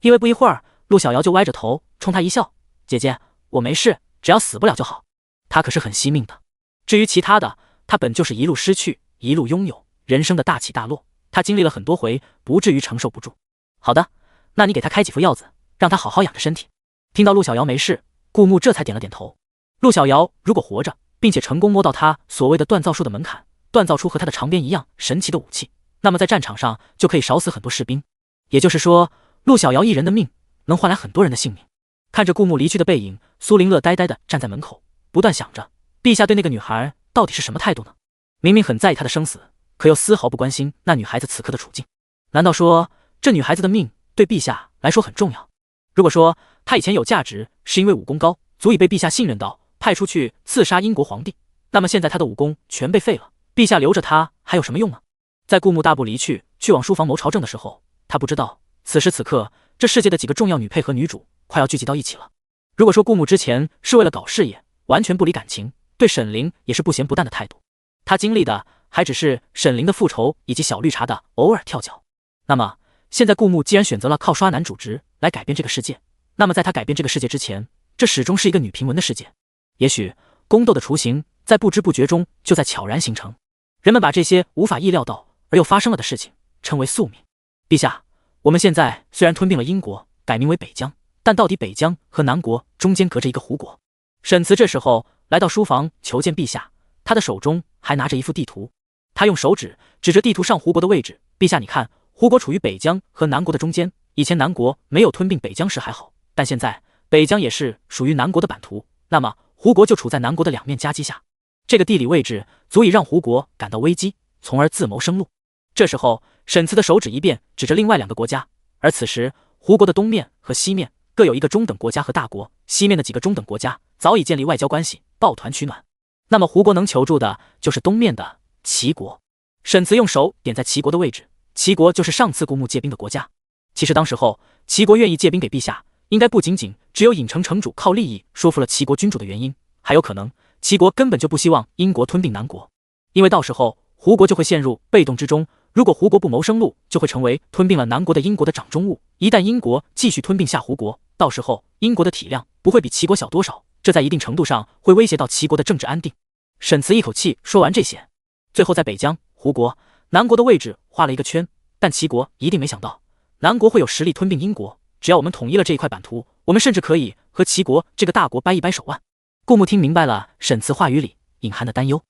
因为不一会儿，陆小瑶就歪着头冲他一笑：“姐姐，我没事，只要死不了就好。”他可是很惜命的。至于其他的，他本就是一路失去，一路拥有，人生的大起大落，他经历了很多回，不至于承受不住。好的，那你给他开几副药子，让他好好养着身体。听到陆小瑶没事，顾木这才点了点头。陆小瑶如果活着，并且成功摸到他所谓的锻造术的门槛，锻造出和他的长鞭一样神奇的武器，那么在战场上就可以少死很多士兵。也就是说，陆小瑶一人的命能换来很多人的性命。看着顾木离去的背影，苏林乐呆呆地站在门口，不断想着陛下对那个女孩到底是什么态度呢？明明很在意她的生死，可又丝毫不关心那女孩子此刻的处境。难道说这女孩子的命对陛下来说很重要？如果说她以前有价值是因为武功高，足以被陛下信任到派出去刺杀英国皇帝，那么现在她的武功全被废了，陛下留着她还有什么用呢？在顾木大步离去，去往书房谋朝政的时候，他不知道此时此刻这世界的几个重要女配和女主快要聚集到一起了。如果说顾木之前是为了搞事业，完全不理感情，对沈凌也是不咸不淡的态度，他经历的还只是沈凌的复仇以及小绿茶的偶尔跳脚。那么现在顾木既然选择了靠刷男主职来改变这个世界，那么在他改变这个世界之前，这始终是一个女平文的世界。也许宫斗的雏形在不知不觉中就在悄然形成，人们把这些无法意料到而又发生了的事情称为宿命。陛下，我们现在虽然吞并了英国，改名为北疆，但到底北疆和南国中间隔着一个胡国。沈慈这时候来到书房求见陛下，他的手中还拿着一幅地图，他用手指指着地图上胡国的位置：“陛下，你看，胡国处于北疆和南国的中间。以前南国没有吞并北疆时还好，但现在北疆也是属于南国的版图，那么胡国就处在南国的两面夹击下。这个地理位置足以让胡国感到危机，从而自谋生路。”这时候沈慈的手指一变，指着另外2个国家，而此时胡国的东面和西面各有一个中等国家和大国，西面的几个中等国家早已建立外交关系，抱团取暖。那么胡国能求助的就是东面的齐国。沈慈用手点在齐国的位置，齐国就是上次顾木借兵的国家。其实当时候齐国愿意借兵给陛下，应该不仅仅只有郢城城主靠利益说服了齐国君主的原因，还有可能齐国根本就不希望英国吞并南国，因为到时候胡国就会陷入被动之中。如果胡国不谋生路，就会成为吞并了南国的英国的掌中物。一旦英国继续吞并下胡国，到时候英国的体量不会比齐国小多少，这在一定程度上会威胁到齐国的政治安定。沈慈一口气说完这些，最后在北疆、胡国、南国的位置画了一个圈，但齐国一定没想到南国会有实力吞并英国。只要我们统一了这一块版图，我们甚至可以和齐国这个大国掰一掰手腕。顾牧听明白了沈慈话语里隐含的担忧。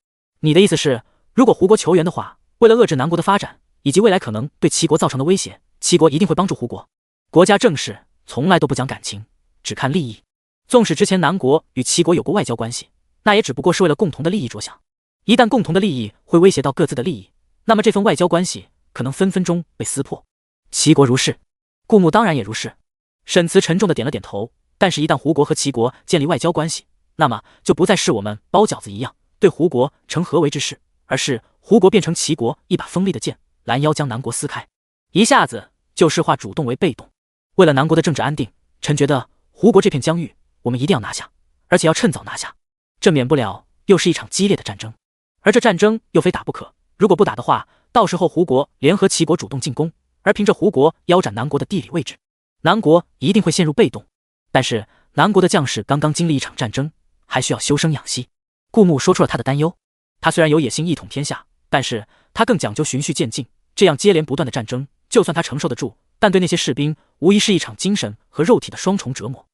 你的意思是，如果胡国求援的话，为了遏制南国的发展以及未来可能对齐国造成的威胁，齐国一定会帮助胡国。国家政事从来都不讲感情，只看利益。纵使之前南国与齐国有过外交关系，那也只不过是为了共同的利益着想。一旦共同的利益会威胁到各自的利益，那么这份外交关系可能分分钟被撕破。齐国如是，顾牧当然也如是。沈慈沉重的点了点头。但是，一旦胡国和齐国建立外交关系，那么就不再是我们包饺子一样对胡国成合围之势，而是胡国变成齐国一把锋利的剑，拦腰将南国撕开。一下子就视化主动为被动。为了南国的政治安定，臣觉得胡国这片疆域我们一定要拿下，而且要趁早拿下。这免不了又是一场激烈的战争，而这战争又非打不可。如果不打的话，到时候胡国联合齐国主动进攻，而凭着胡国腰斩南国的地理位置，南国一定会陷入被动。但是南国的将士刚刚经历一场战争，还需要休生养息。顾牧说出了他的担忧。他虽然有野心一统天下，但是他更讲究循序渐进。这样接连不断的战争，就算他承受得住，但对那些士兵无疑是一场精神和肉体的双重折磨。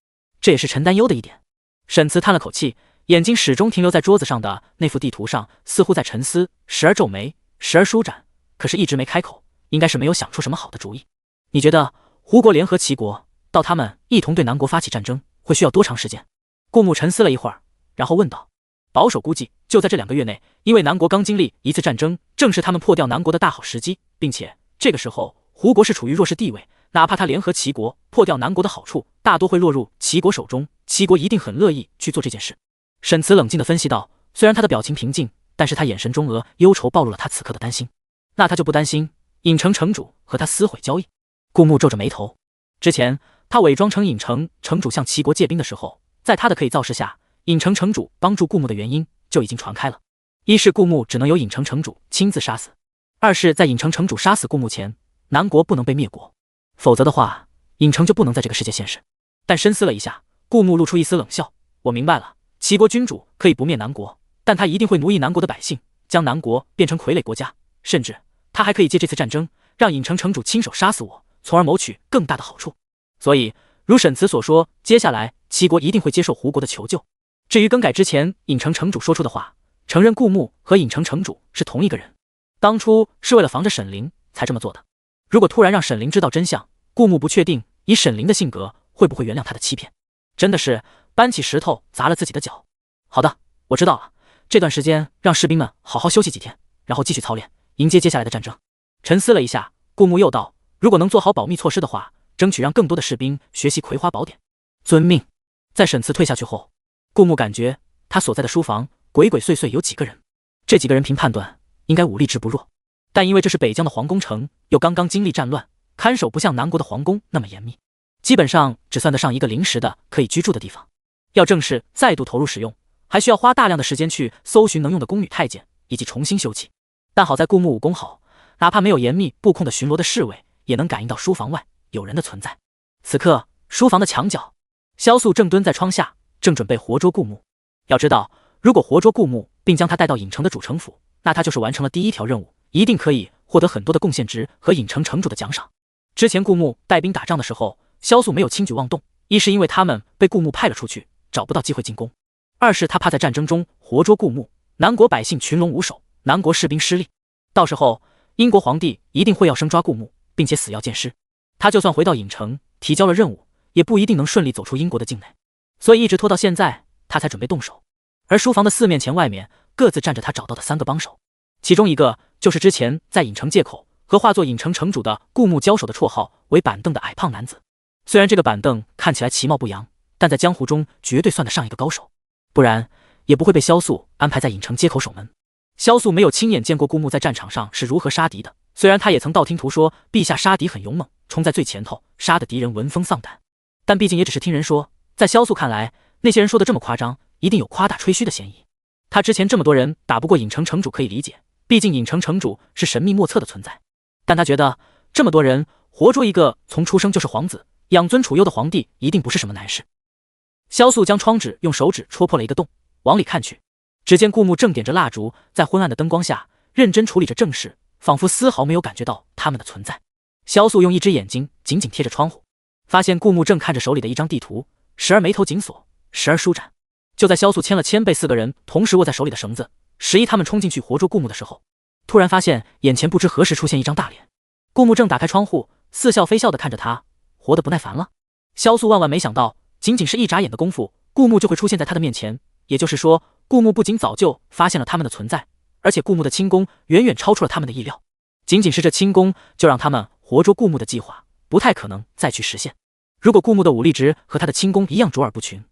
这也是臣担忧的一点。沈慈叹了口气，眼睛始终停留在桌子上的那幅地图上，似乎在沉思，时而皱眉，时而舒展，可是一直没开口，应该是没有想出什么好的主意。你觉得胡国联合齐国，到他们一同对南国发起战争，会需要多长时间？顾牧沉思了一会儿，然后问道。保守估计就在这2个月内，因为南国刚经历一次战争，正是他们破掉南国的大好时机，并且这个时候胡国是处于弱势地位，哪怕他联合齐国破掉南国的好处，大多会落入齐国手中，齐国一定很乐意去做这件事。沈慈冷静地分析道，虽然他的表情平静，但是他眼神中忧愁暴露了他此刻的担心。那他就不担心郢城城主和他撕毁交易？顾牧皱着眉头。之前他伪装成郢城城主向齐国借兵的时候，在他的可以造势下，郢城城主帮助顾牧的原因就已经传开了。一是顾牧只能由郢城城主亲自杀死，二是在郢城城主杀死顾牧前，南国不能被灭国，否则的话，郢城就不能在这个世界现世。但深思了一下，顾牧露出一丝冷笑，我明白了，齐国君主可以不灭南国，但他一定会奴役南国的百姓，将南国变成傀儡国家，甚至他还可以借这次战争让郢城城主亲手杀死我，从而谋取更大的好处。所以如沈慈所说，接下来齐国一定会接受胡国的求救。至于更改之前郢城城主说出的话，承认顾牧和郢城城主是同一个人，当初是为了防着沈凌才这么做的。如果突然让沈凌知道真相，顾牧不确定以沈凌的性格会不会原谅他的欺骗，真的是搬起石头砸了自己的脚。好的，我知道了，这段时间让士兵们好好休息几天，然后继续操练，迎接接下来的战争。沉思了一下，顾牧又道，如果能做好保密措施的话，争取让更多的士兵学习葵花宝典。遵命。在沈慈退下去后，顾牧感觉他所在的书房鬼鬼祟祟有几个人，这几个人凭判断应该武力值不弱，但因为这是北疆的皇宫城，又刚刚经历战乱，看守不像南国的皇宫那么严密，基本上只算得上一个临时的可以居住的地方。要正式再度投入使用，还需要花大量的时间去搜寻能用的宫女太监，以及重新修葺。但好在顾牧武功好，哪怕没有严密布控的巡逻的侍卫，也能感应到书房外有人的存在。此刻书房的墙角，萧素正蹲在窗下，正准备活捉顾牧。要知道，如果活捉顾牧并将他带到郢城的主城府，那他就是完成了第一条任务，一定可以获得很多的贡献值和郢城城主的奖赏。之前顾牧带兵打仗的时候，萧素没有轻举妄动，一是因为他们被顾牧派了出去，找不到机会进攻；二是他怕在战争中活捉顾牧，南国百姓群龙无首，南国士兵失利，到时候英国皇帝一定会要生抓顾牧，并且死要见尸。他就算回到郢城提交了任务，也不一定能顺利走出英国的境内，所以一直拖到现在，他才准备动手。而书房的4面前外面各自站着他找到的3个帮手，其中一个就是之前在郢城界口和化作郢城城主的顾牧交手的绰号为板凳的矮胖男子。虽然这个板凳看起来其貌不扬，但在江湖中绝对算得上一个高手，不然也不会被萧素安排在郢城街口守门。萧素没有亲眼见过顾牧在战场上是如何杀敌的，虽然他也曾道听途说陛下杀敌很勇猛，冲在最前头，杀的敌人闻风丧胆，但毕竟也只是听人说，在萧素看来，那些人说的这么夸张，一定有夸大吹嘘的嫌疑。他之前这么多人打不过郢城城主可以理解，毕竟郢城城主是神秘莫测的存在，但他觉得这么多人活捉一个从出生就是皇子、养尊处优的皇帝一定不是什么难事。萧素将窗纸用手指戳破了一个洞，往里看去，只见顾牧正点着蜡烛，在昏暗的灯光下认真处理着政事，仿佛丝毫没有感觉到他们的存在。萧素用一只眼睛紧紧贴着窗户，发现顾木正看着手里的一张地图，时而眉头紧锁，时而舒展。就在萧素牵了千倍4个人同时握在手里的绳子，示意他们冲进去活捉顾木的时候，突然发现眼前不知何时出现一张大脸。顾木正打开窗户，似笑非笑地看着他，活得不耐烦了。萧素万万没想到，仅仅是一眨眼的功夫，顾木就会出现在他的面前。也就是说，顾木不仅早就发现了他们的存在，而且顾木的轻功远远超出了他们的意料。仅仅是这轻功，就让他们活捉顾木的计划不太可能再去实现。如果顾木的武力值和他的轻功一样卓尔不群，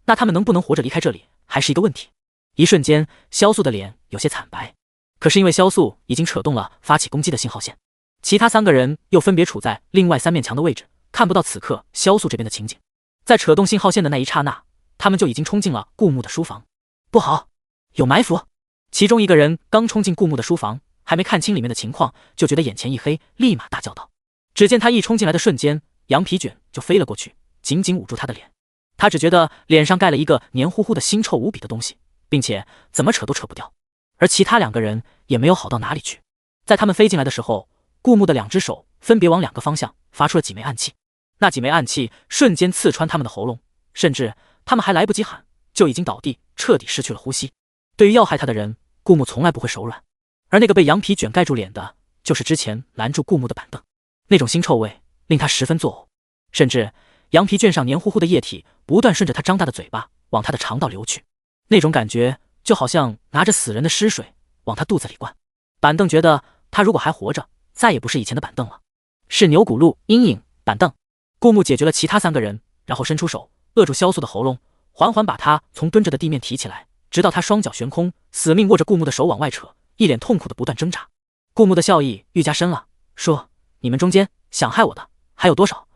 那他们能不能活着离开这里还是一个问题。一瞬间，萧素的脸有些惨白，可是因为萧素已经扯动了发起攻击的信号线，其他3个人又分别处在另外3面墙的位置，看不到此刻萧素这边的情景。在扯动信号线的那一刹那，他们就已经冲进了顾木的书房。不好，有埋伏！其中一个人刚冲进顾木的书房，还没看清里面的情况，就觉得眼前一黑，立马大叫道。只见他一冲进来的瞬间，羊皮卷就飞了过去，紧紧捂住他的脸。他只觉得脸上盖了一个黏糊糊的腥臭无比的东西，并且怎么扯都扯不掉。而其他2个人也没有好到哪里去。在他们飞进来的时候，顾木的2只手分别往2个方向发出了几枚暗器，那几枚暗器瞬间刺穿他们的喉咙，甚至他们还来不及喊，就已经倒地，彻底失去了呼吸。对于要害他的人，顾木从来不会手软。而那个被羊皮卷盖住脸的，就是之前拦住顾木的板凳。那种腥臭味令他十分作呕，甚至羊皮卷上黏糊糊的液体不断顺着他张大的嘴巴往他的肠道流去，那种感觉就好像拿着死人的尸水往他肚子里灌。板凳觉得他如果还活着，再也不是以前的板凳了，是牛骨路阴影板凳。顾木解决了其他3个人，然后伸出手扼住萧素的喉咙，缓缓把他从蹲着的地面提起来，直到他双脚悬空，死命握着顾木的手往外扯，一脸痛苦的不断挣扎。顾木的笑意愈加深了，说：你们中间想害我的还有多少？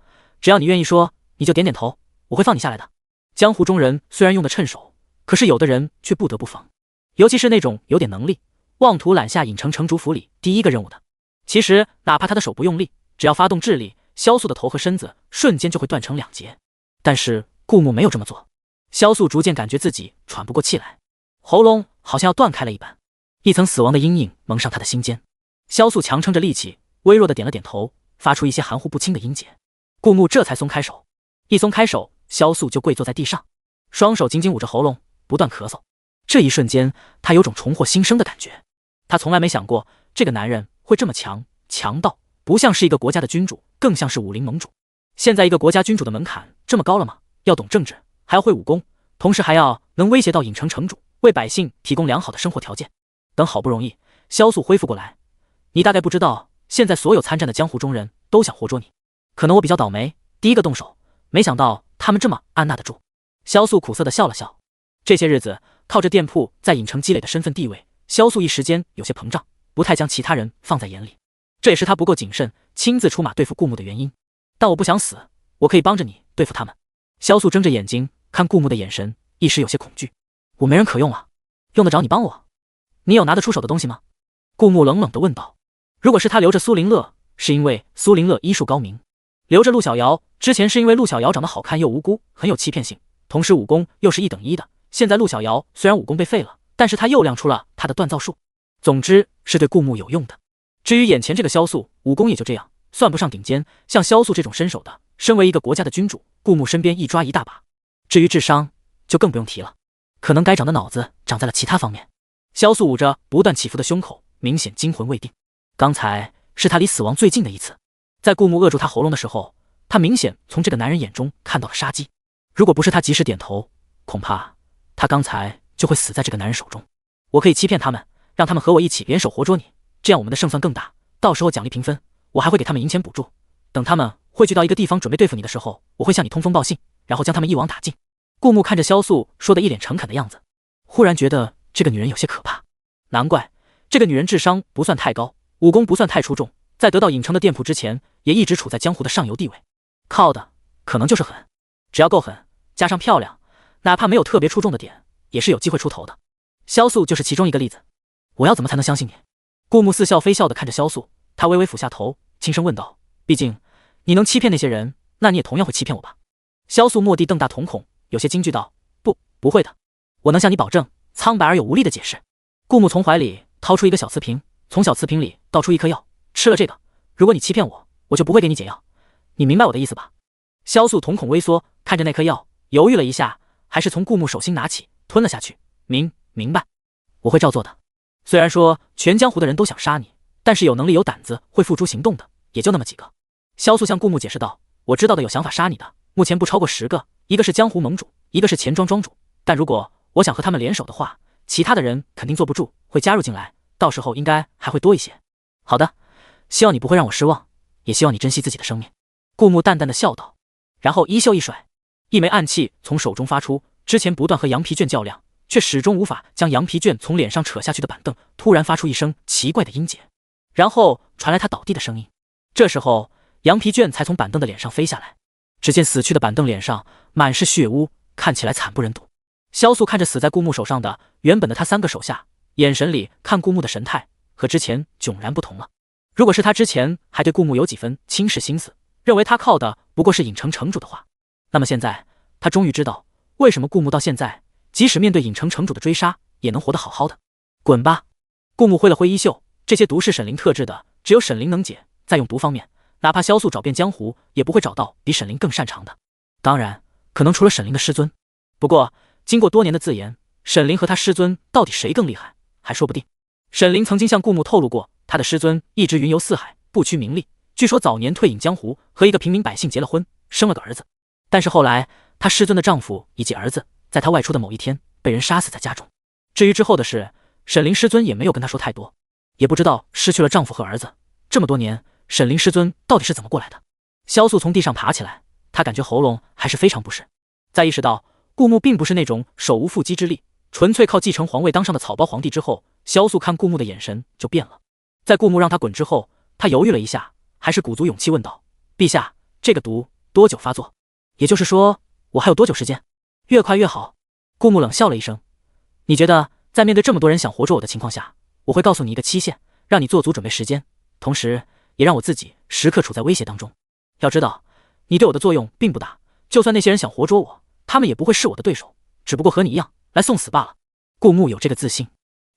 只要你愿意说，你就点点头，我会放你下来的。江湖中人虽然用得趁手，可是有的人却不得不防，尤其是那种有点能力，妄图揽下影城城主府里第一个任务的。其实哪怕他的手不用力，只要发动智力，萧素的头和身子瞬间就会断成2截。但是顾木没有这么做。萧素逐渐感觉自己喘不过气来，喉咙好像要断开了一般，一层死亡的阴影蒙上他的心间。萧素强撑着力气，微弱的点了点头，发出一些含糊不清的音节。顾木这才松开手，一松开手，萧素就跪坐在地上，双手紧紧捂着喉咙，不断咳嗽。这一瞬间，他有种重获新生的感觉。他从来没想过这个男人会这么强，强到不像是一个国家的君主，更像是武林盟主。现在一个国家君主的门槛这么高了吗？要懂政治，还要会武功，同时还要能威胁到影城城主，为百姓提供良好的生活条件。等好不容易萧素恢复过来，你大概不知道，现在所有参战的江湖中人都想活捉你。可能我比较倒霉，第一个动手，没想到他们这么按捺得住。萧素苦涩地笑了笑。这些日子靠着店铺在影城积累的身份地位，萧素一时间有些膨胀，不太将其他人放在眼里。这也是他不够谨慎，亲自出马对付顾木的原因。但我不想死，我可以帮着你对付他们。萧素睁着眼睛看顾木的眼神一时有些恐惧。我没人可用了，用得着你帮我？你有拿得出手的东西吗？顾木冷冷地问道。如果是他留着苏林乐，是因为苏林乐医术高明；留着陆小瑶，之前是因为陆小瑶长得好看又无辜，很有欺骗性，同时武功又是1等1的。现在陆小瑶虽然武功被废了，但是他又亮出了他的锻造术。总之是对顾木有用的。至于眼前这个萧素，武功也就这样，算不上顶尖。像萧素这种身手的，身为一个国家的君主，顾木身边一抓一大把。至于智商，就更不用提了，可能该长的脑子长在了其他方面。萧素捂着不断起伏的胸口，明显惊魂未定。刚才是他离死亡最近的一次，在顾木扼住他喉咙的时候，他明显从这个男人眼中看到了杀机。如果不是他及时点头，恐怕他刚才就会死在这个男人手中。我可以欺骗他们，让他们和我一起联手活捉你，这样我们的胜算更大。到时候奖励平分，我还会给他们银钱补助。等他们汇聚到一个地方准备对付你的时候，我会向你通风报信，然后将他们一网打尽。顾木看着萧素说的一脸诚恳的样子，忽然觉得这个女人有些可怕。难怪这个女人智商不算太高，武功不算太出众，在得到影城的店铺之前，也一直处在江湖的上游地位，靠的可能就是狠。只要够狠，加上漂亮，哪怕没有特别出众的点，也是有机会出头的。萧素就是其中一个例子。我要怎么才能相信你？顾木似笑非笑地看着萧素，他微微俯下头，轻声问道：毕竟你能欺骗那些人，那你也同样会欺骗我吧？萧素蓦地瞪大瞳孔，有些惊惧道：不会的，我能向你保证。苍白而又无力的解释。顾木从怀里掏出一个小瓷瓶，从小瓷瓶里倒出一颗药，吃了这个，如果你欺骗我，我就不会给你解药。你明白我的意思吧？萧素瞳孔微缩，看着那颗药，犹豫了一下，还是从顾木手心拿起，吞了下去。明白，我会照做的。虽然说全江湖的人都想杀你，但是有能力有胆子会付诸行动的，也就那么几个。萧素向顾木解释道：“我知道的有想法杀你的，目前不超过10个，一个是江湖盟主，一个是钱庄庄主。但如果我想和他们联手的话，其他的人肯定坐不住，会加入进来，到时候应该还会多一些。好的，希望你不会让我失望，也希望你珍惜自己的生命。”顾木淡淡的笑道，然后衣袖一甩，一枚暗器从手中发出。之前不断和羊皮卷较量，却始终无法将羊皮卷从脸上扯下去的板凳，突然发出一声奇怪的音节，然后传来他倒地的声音。这时候，羊皮卷才从板凳的脸上飞下来。只见死去的板凳脸上满是血污，看起来惨不忍睹。萧素看着死在顾木手上的原本的他3个手下，眼神里看顾木的神态和之前迥然不同了。如果是他之前还对顾木有几分轻视心思，认为他靠的不过是尹城城主的话，那么现在他终于知道为什么顾木到现在即使面对尹城城主的追杀也能活得好好的。滚吧！顾木挥了挥衣袖，这些毒是沈灵特制的，只有沈灵能解。在用毒方面，哪怕萧素找遍江湖也不会找到比沈灵更擅长的。当然可能除了沈灵的师尊，不过经过多年的自研，沈灵和他师尊到底谁更厉害还说不定。沈灵曾经向顾木透露过，他的师尊一直云游四海，不屈名利，据说早年退隐江湖，和一个平民百姓结了婚，生了个儿子。但是后来他师尊的丈夫以及儿子在他外出的某一天被人杀死在家中。至于之后的事，沈灵师尊也没有跟他说太多，也不知道失去了丈夫和儿子这么多年，沈灵师尊到底是怎么过来的。萧素从地上爬起来，他感觉喉咙还是非常不适。在意识到顾木并不是那种手无缚鸡之力，纯粹靠继承皇位当上的草包皇帝之后，萧素看顾木的眼神就变了。在顾木让他滚之后，他犹豫了一下，还是鼓足勇气问道：“陛下，这个毒多久发作？也就是说，我还有多久时间？”“越快越好。”顾木冷笑了一声：“你觉得在面对这么多人想活捉我的情况下，我会告诉你一个期限，让你做足准备时间，同时也让我自己时刻处在威胁当中。要知道，你对我的作用并不大，就算那些人想活捉我，他们也不会是我的对手，只不过和你一样来送死罢了。”顾木有这个自信，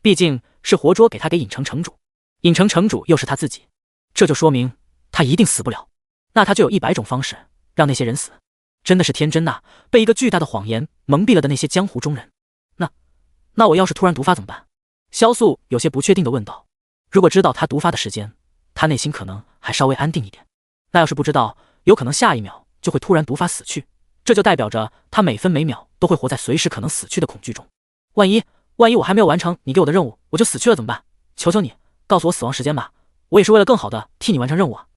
毕竟是活捉给他给尹城城主，尹城城主又是他自己，这就说明他一定死不了。那他就有100种方式让那些人死。真的是天真呐，被一个巨大的谎言蒙蔽了的那些江湖中人。那我要是突然毒发怎么办？萧素有些不确定地问道。如果知道他毒发的时间，他内心可能还稍微安定一点。那要是不知道，有可能下一秒就会突然毒发死去，这就代表着他每分每秒都会活在随时可能死去的恐惧中。万一我还没有完成你给我的任务，我就死去了怎么办？求求你，告诉我死亡时间吧，我也是为了更好的替你完成任务啊。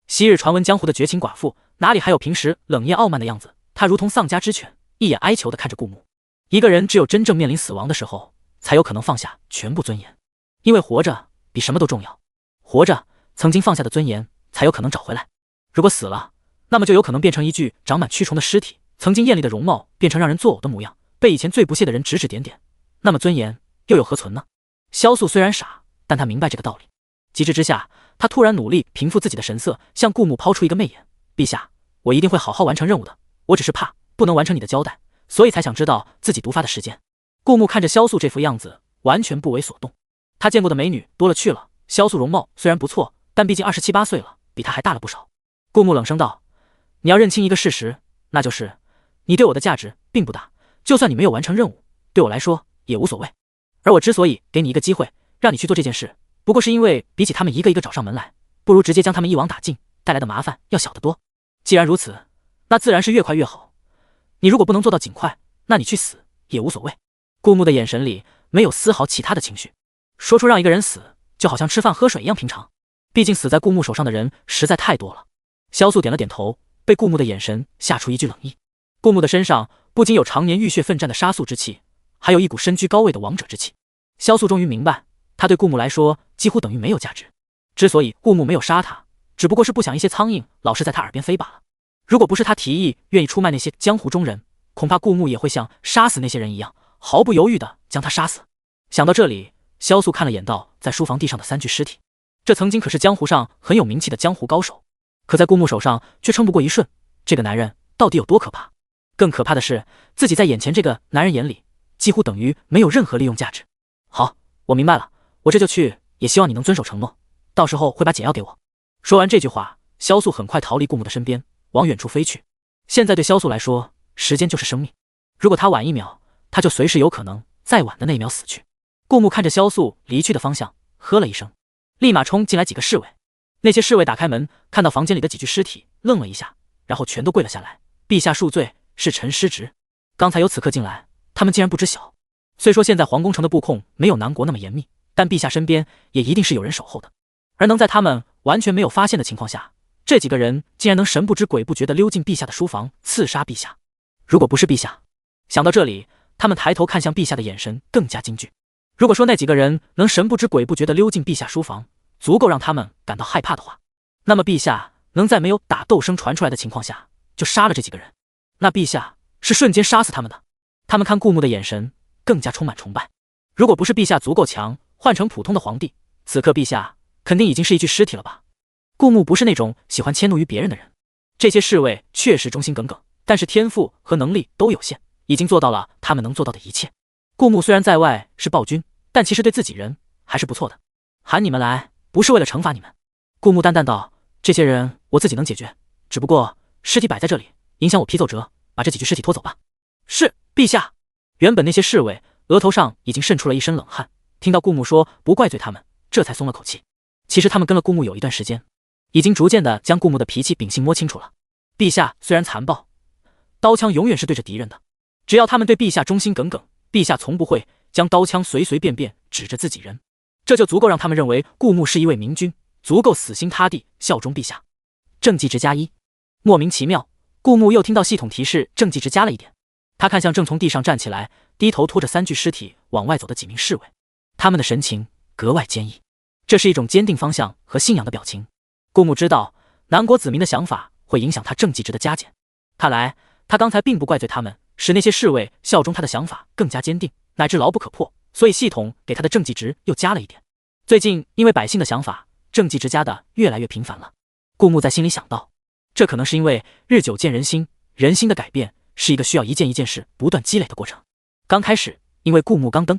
昔日传闻江湖的绝情寡妇，哪里还有平时冷艳傲慢的样子？她如同丧家之犬，一眼哀求地看着顾木。一个人只有真正面临死亡的时候，才有可能放下全部尊严，因为活着比什么都重要。活着，曾经放下的尊严才有可能找回来。如果死了，那么就有可能变成一具长满蛆虫的尸体，曾经艳丽的容貌变成让人作呕的模样，被以前最不屑的人指指点点，那么尊严又有何存呢？萧素虽然傻，但他明白这个道理。极致之下，他突然努力平复自己的神色，向顾木抛出一个媚眼：“陛下，我一定会好好完成任务的，我只是怕不能完成你的交代，所以才想知道自己毒发的时间。”顾木看着萧素这副样子，完全不为所动。他见过的美女多了去了，萧素容貌虽然不错，但毕竟27、8岁了，比他还大了不少。顾木冷声道：“你要认清一个事实，那就是你对我的价值并不大，就算你没有完成任务，对我来说也无所谓。而我之所以给你一个机会，让你去做这件事，不过是因为比起他们一个一个找上门来，不如直接将他们一网打尽，带来的麻烦要小得多。既然如此，那自然是越快越好。你如果不能做到尽快，那你去死也无所谓。”顾木的眼神里没有丝毫其他的情绪，说出让一个人死，就好像吃饭喝水一样平常。毕竟死在顾木手上的人实在太多了。萧素点了点头，被顾木的眼神吓出一句冷意。顾木的身上不仅有常年浴血奋战的杀戮之气，还有一股身居高位的王者之气。萧素终于明白，他对顾木来说几乎等于没有价值。之所以顾木没有杀他，只不过是不想一些苍蝇老是在他耳边飞罢了。如果不是他提议愿意出卖那些江湖中人，恐怕顾木也会像杀死那些人一样，毫不犹豫地将他杀死。想到这里，萧素看了眼到在书房地上的3具尸体，这曾经可是江湖上很有名气的江湖高手，可在顾木手上却撑不过一瞬。这个男人到底有多可怕？更可怕的是，自己在眼前这个男人眼里，几乎等于没有任何利用价值。好，我明白了，我这就去，也希望你能遵守承诺。到时候会把解药给我。说完这句话，萧素很快逃离顾木的身边，往远处飞去。现在对萧素来说，时间就是生命，如果他晚1秒，他就随时有可能在晚的那1秒死去。顾木看着萧素离去的方向，呵了一声，立马冲进来几个侍卫。那些侍卫打开门，看到房间里的几具尸体，愣了一下，然后全都跪了下来。陛下恕罪，是臣失职。刚才有此客进来，他们竟然不知晓。虽说现在皇宫城的布控没有南国那么严密，但陛下身边也一定是有人守候的。而能在他们完全没有发现的情况下，这几个人竟然能神不知鬼不觉地溜进陛下的书房，刺杀陛下。如果不是陛下……想到这里，他们抬头看向陛下的眼神更加惊惧。如果说那几个人能神不知鬼不觉地溜进陛下书房，足够让他们感到害怕的话，那么陛下能在没有打斗声传出来的情况下就杀了这几个人，那陛下是瞬间杀死他们的。他们看顾木的眼神更加充满崇拜。如果不是陛下足够强，换成普通的皇帝，此刻陛下肯定已经是一具尸体了吧。顾木不是那种喜欢迁怒于别人的人，这些侍卫确实忠心耿耿，但是天赋和能力都有限，已经做到了他们能做到的一切。顾木虽然在外是暴君，但其实对自己人还是不错的。喊你们来不是为了惩罚你们，顾木淡淡道，这些人我自己能解决，只不过尸体摆在这里影响我批奏折，把这几具尸体拖走吧。是，陛下。原本那些侍卫额头上已经渗出了一身冷汗，听到顾木说不怪罪他们，这才松了口气。其实他们跟了顾木有一段时间，已经逐渐的将顾木的脾气秉性摸清楚了。陛下虽然残暴，刀枪永远是对着敌人的，只要他们对陛下忠心耿耿，陛下从不会将刀枪随随便便指着自己人，这就足够让他们认为顾木是一位明君，足够死心塌地效忠陛下。政绩值加1。莫名其妙，顾木又听到系统提示政绩值加了1点。他看向正从地上站起来，低头拖着3具尸体往外走的几名侍卫，他们的神情格外坚毅，这是一种坚定方向和信仰的表情。顾木知道南国子民的想法会影响他政绩值的加减，看来他刚才并不怪罪他们，使那些侍卫效忠他的想法更加坚定，乃至牢不可破，所以系统给他的政绩值又加了1点。最近因为百姓的想法，政绩值加的越来越频繁了。顾木在心里想到，这可能是因为日久见人心，人心的改变是一个需要一件一件事不断积累的过程。刚开始因为顾木刚登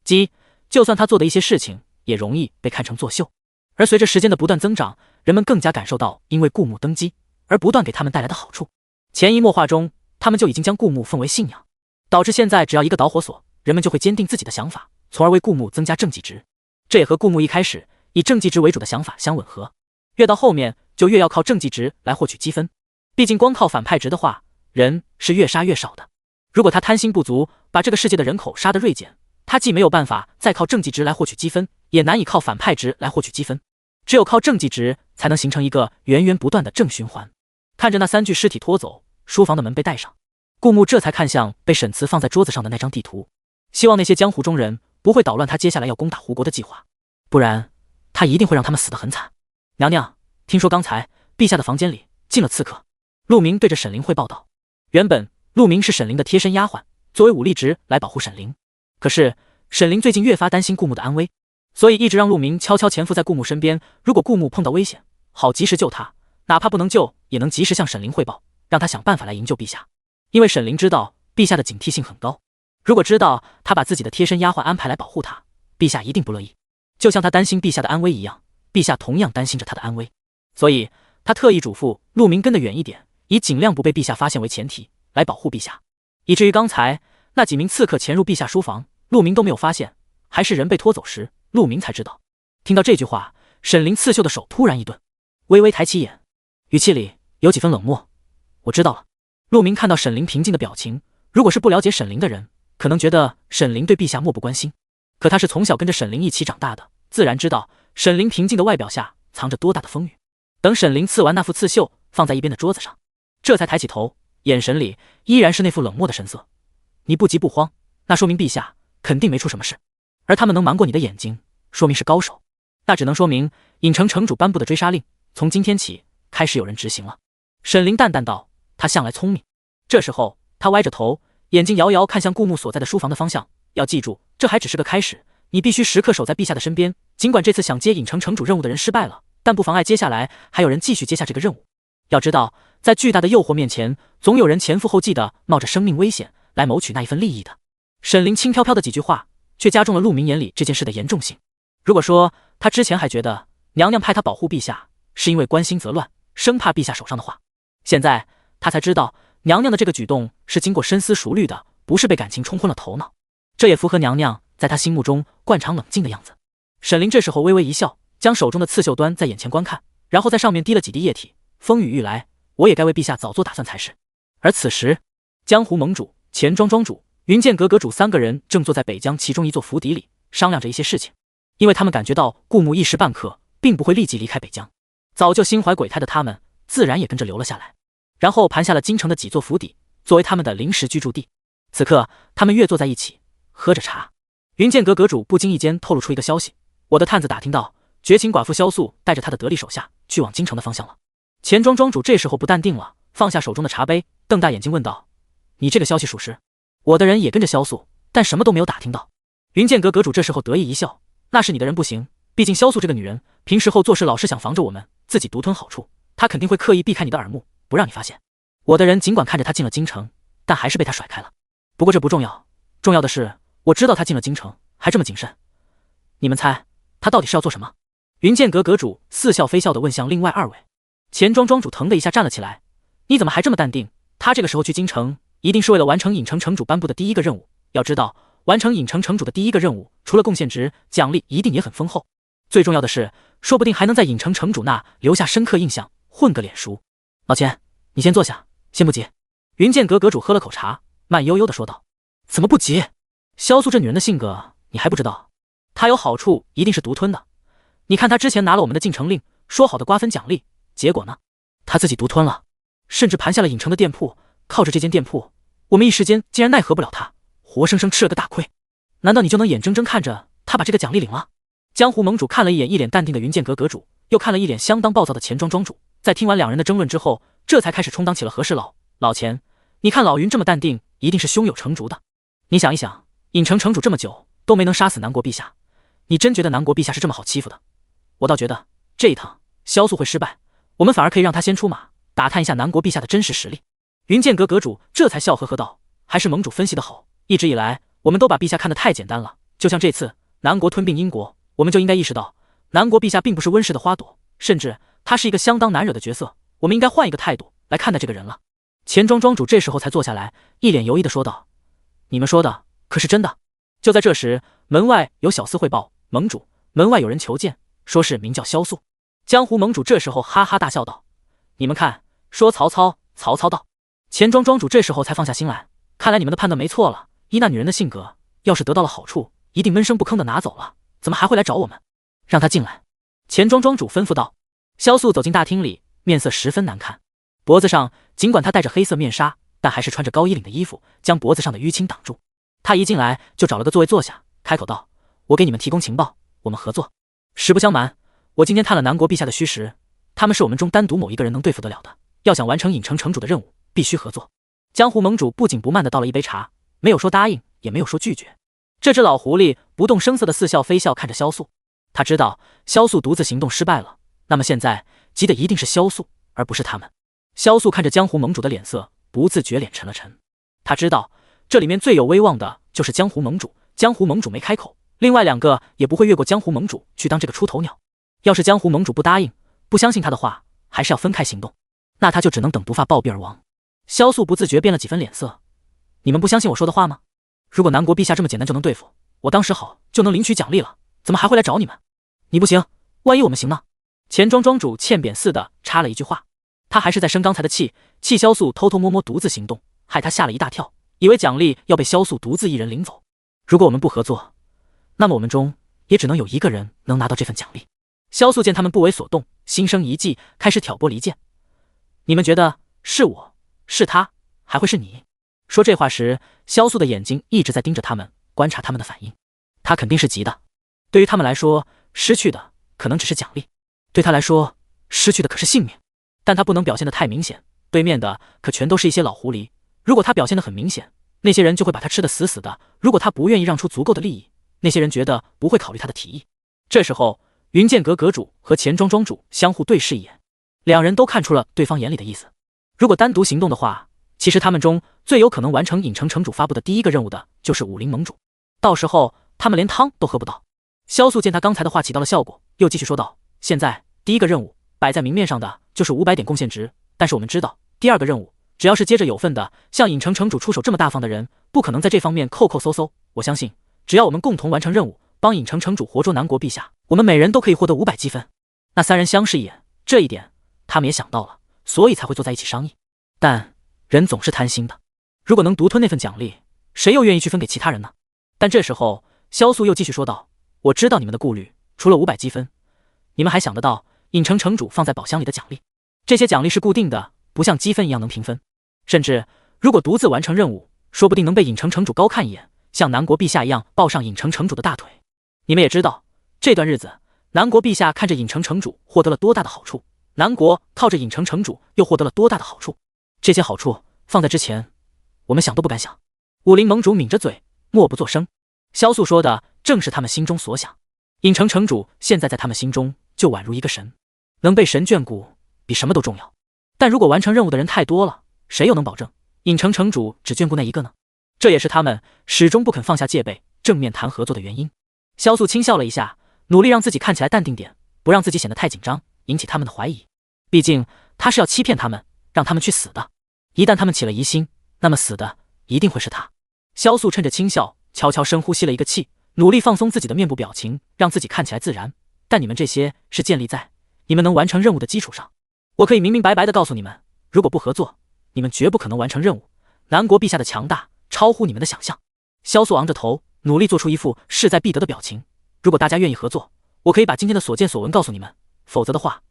基，就算他做的一些事情也容易被看成作秀，而随着时间的不断增长，人们更加感受到因为顾木登基而不断给他们带来的好处，潜移默化中他们就已经将顾木奉为信仰，导致现在只要一个导火索，人们就会坚定自己的想法，从而为顾木增加政绩值。这也和顾木一开始以政绩值为主的想法相吻合，越到后面就越要靠政绩值来获取积分，毕竟光靠反派值的话，人是越杀越少的。如果他贪心不足，把这个世界的人口杀得锐减，他既没有办法再靠政绩值来获取积分，也难以靠反派值来获取积分，只有靠政绩值才能形成一个源源不断的正循环。看着那3具尸体拖走，书房的门被带上，顾木这才看向被沈慈放在桌子上的那张地图，希望那些江湖中人不会捣乱他接下来要攻打胡国的计划，不然他一定会让他们死得很惨。娘娘，听说刚才陛下的房间里进了刺客。陆明对着沈凌汇报道。原本陆明是沈凌的贴身丫鬟，作为武力值来保护沈凌，可是沈凌最近越发担心顾木的安危，所以一直让陆明悄悄潜伏在顾木身边，如果顾木碰到危险，好及时救他，哪怕不能救也能及时向沈凌汇报，让他想办法来营救陛下。因为沈凌知道陛下的警惕性很高，如果知道他把自己的贴身丫鬟安排来保护他，陛下一定不乐意，就像他担心陛下的安危一样，陛下同样担心着他的安危，所以他特意嘱咐陆明跟得远一点，以尽量不被陛下发现为前提来保护陛下。以至于刚才那几名刺客潜入陛下书房，陆明都没有发现，还是人被拖走时，陆明才知道。听到这句话，沈凌刺绣的手突然一顿，微微抬起眼，语气里有几分冷漠。我知道了。陆明看到沈凌平静的表情，如果是不了解沈凌的人，可能觉得沈凌对陛下漠不关心，可他是从小跟着沈凌一起长大的，自然知道沈凌平静的外表下藏着多大的风雨。等沈凌刺完那副刺绣放在一边的桌子上，这才抬起头，眼神里依然是那副冷漠的神色。你不急不慌，那说明陛下肯定没出什么事，而他们能瞒过你的眼睛，说明是高手，那只能说明尹城城主颁布的追杀令从今天起开始有人执行了。沈凌淡淡道，他向来聪明。这时候他歪着头，眼睛遥遥看向顾木所在的书房的方向，要记住，这还只是个开始，你必须时刻守在陛下的身边，尽管这次想接尹城城主任务的人失败了，但不妨碍接下来还有人继续接下这个任务。要知道，在巨大的诱惑面前，总有人前赴后继的冒着生命危险来谋取那一份利益的。沈凌轻飘飘的几句话，却加重了陆明眼里这件事的严重性。如果说他之前还觉得娘娘派他保护陛下，是因为关心则乱，生怕陛下手上的话。现在他才知道，娘娘的这个举动是经过深思熟虑的，不是被感情冲昏了头脑。这也符合娘娘在他心目中惯常冷静的样子。沈凌这时候微微一笑，将手中的刺绣端在眼前观看，然后在上面滴了几滴液体。风雨欲来，我也该为陛下早做打算才是。而此时，江湖盟主、钱庄庄主、云剑阁阁主3个人正坐在北疆其中一座府邸里，商量着一些事情。因为他们感觉到顾慕一时半刻并不会立即离开北疆，早就心怀鬼胎的他们自然也跟着留了下来，然后盘下了京城的几座府邸作为他们的临时居住地。此刻他们越坐在一起喝着茶，云剑阁阁主不经意间透露出一个消息：我的探子打听到，绝情寡妇萧素带着他的得力手下去往京城的方向了。钱庄庄主这时候不淡定了，放下手中的茶杯，瞪大眼睛问道：你这个消息属实？我的人也跟着萧素，但什么都没有打听到。云剑阁阁主这时候得意一笑：那是你的人不行，毕竟萧素这个女人平时后做事老是想防着我们，自己独吞好处，她肯定会刻意避开你的耳目，不让你发现。我的人尽管看着她进了京城，但还是被她甩开了。不过这不重要，重要的是我知道她进了京城还这么谨慎。你们猜她到底是要做什么？云剑阁阁主似笑非笑地问向另外2位。钱庄庄主腾的一下站了起来：你怎么还这么淡定？他这个时候去京城一定是为了完成影城城主颁布的第一个任务，要知道完成影城城主的第一个任务，除了贡献值，奖励一定也很丰厚。最重要的是，说不定还能在影城城主那留下深刻印象，混个脸熟。老钱，你先坐下，先不急。云剑阁阁主喝了口茶，慢悠悠地说道：怎么不急？萧素这女人的性格你还不知道，她有好处一定是独吞的。你看她之前拿了我们的进城令，说好的瓜分奖励，结果呢？她自己独吞了，甚至盘下了影城的店铺，靠着这间店铺，我们一时间竟然奈何不了她，活生生吃了个大亏。难道你就能眼睁睁看着她把这个奖励领了？江湖盟主看了一眼一脸淡定的云剑阁阁主，又看了一脸相当暴躁的钱庄庄主，在听完2人的争论之后，这才开始充当起了和事佬。老钱，你看老云这么淡定，一定是胸有成竹的。你想一想，影城城主这么久都没能杀死南国陛下，你真觉得南国陛下是这么好欺负的？我倒觉得这一趟萧素会失败，我们反而可以让他先出马，打探一下南国陛下的真实实力。云剑阁阁主这才笑呵呵道：还是盟主分析的好，一直以来我们都把陛下看得太简单了，就像这次南国吞并英国，我们就应该意识到南国陛下并不是温室的花朵，甚至他是一个相当难惹的角色，我们应该换一个态度来看待这个人了。钱庄庄主这时候才坐下来，一脸犹疑地说道：你们说的可是真的？就在这时，门外有小厮汇报：盟主，门外有人求见，说是名叫萧素。江湖盟主这时候哈哈大笑道：你们看，说曹操，曹操到。钱庄庄主这时候才放下心来，看来你们的判断没错了，依那女人的性格，要是得到了好处，一定闷声不吭的拿走了，怎么还会来找我们？让他进来。钱庄庄主吩咐道。萧素走进大厅里，面色十分难看，脖子上尽管他戴着黑色面纱，但还是穿着高衣领的衣服，将脖子上的淤青挡住。他一进来就找了个座位坐下，开口道：我给你们提供情报，我们合作。实不相瞒，我今天探了南国陛下的虚实，他们是我们中单独某一个人能对付得了的，要想完成影城城主的任务，必须合作。江湖盟主不紧不慢地倒了一杯茶，没有说答应，也没有说拒绝。这只老狐狸不动声色地似笑非笑看着萧素，他知道萧素独自行动失败了，那么现在急的一定是萧素，而不是他们。萧素看着江湖盟主的脸色，不自觉脸沉了沉。他知道这里面最有威望的就是江湖盟主，江湖盟主没开口，另外2个也不会越过江湖盟主去当这个出头鸟。要是江湖盟主不答应，不相信他的话，还是要分开行动，那他就只能等毒发暴毙而亡。萧素不自觉变了几分脸色：你们不相信我说的话吗？如果南国陛下这么简单就能对付，我当时好就能领取奖励了，怎么还会来找你们？你不行，万一我们行呢？钱庄庄主欠扁似的插了一句话，他还是在生刚才的气，气萧素偷偷摸摸独自行动，害他吓了一大跳，以为奖励要被萧素独自一人领走。如果我们不合作，那么我们中也只能有1个人能拿到这份奖励。萧素见他们不为所动，心生一计，开始挑拨离间。你们觉得是我，是他，还会是你？说这话时，萧素的眼睛一直在盯着他们，观察他们的反应。他肯定是急的，对于他们来说，失去的可能只是奖励，对他来说，失去的可是性命。但他不能表现得太明显，对面的可全都是一些老狐狸，如果他表现得很明显，那些人就会把他吃得死死的，如果他不愿意让出足够的利益，那些人觉得不会考虑他的提议。这时候云剑阁阁主和钱庄庄主相互对视一眼，2人都看出了对方眼里的意思。如果单独行动的话，其实他们中最有可能完成影城城主发布的第一个任务的就是武林盟主，到时候他们连汤都喝不到。萧素见他刚才的话起到了效果，又继续说道：现在第一个任务摆在明面上的就是500点贡献值，但是我们知道，第二个任务只要是接着有份的，像尹城城主出手这么大方的人，不可能在这方面抠抠搜搜。我相信，只要我们共同完成任务，帮尹城城主活捉南国陛下，我们每人都可以获得500积分。那三人相视一眼，这一点他们也想到了，所以才会坐在一起商议。但人总是贪心的，如果能独吞那份奖励，谁又愿意去分给其他人呢？但这时候，萧素又继续说道：“我知道你们的顾虑，除了500积分，你们还想得到尹城城主放在宝箱里的奖励。这些奖励是固定的，不像积分一样能平分。甚至如果独自完成任务，说不定能被尹城城主高看一眼，像南国陛下一样抱上尹城城主的大腿。你们也知道，这段日子南国陛下看着尹城城主获得了多大的好处，南国靠着尹城城主又获得了多大的好处。这些好处放在之前，我们想都不敢想。”武林盟主抿着嘴，默不作声。萧素说的正是他们心中所想。尹城城主现在在他们心中就宛如一个神，能被神眷顾比什么都重要。但如果完成任务的人太多了，谁又能保证尹城城主只眷顾那一个呢？这也是他们始终不肯放下戒备，正面谈合作的原因。萧素轻笑了一下，努力让自己看起来淡定点，不让自己显得太紧张，引起他们的怀疑。毕竟他是要欺骗他们，让他们去死的。一旦他们起了疑心，那么死的一定会是他。萧素趁着轻笑，悄悄深呼吸了一个气，努力放松自己的面部表情，让自己看起来自然。但你们这些是建立在你们能完成任务的基础上。我可以明明白白地告诉你们，如果不合作，你们绝不可能完成任务。南国陛下的强大超乎你们的想象。萧素昂着头，努力做出一副势在必得的表情。如果大家愿意合作，我可以把今天的所见所闻告诉你们，否则的话，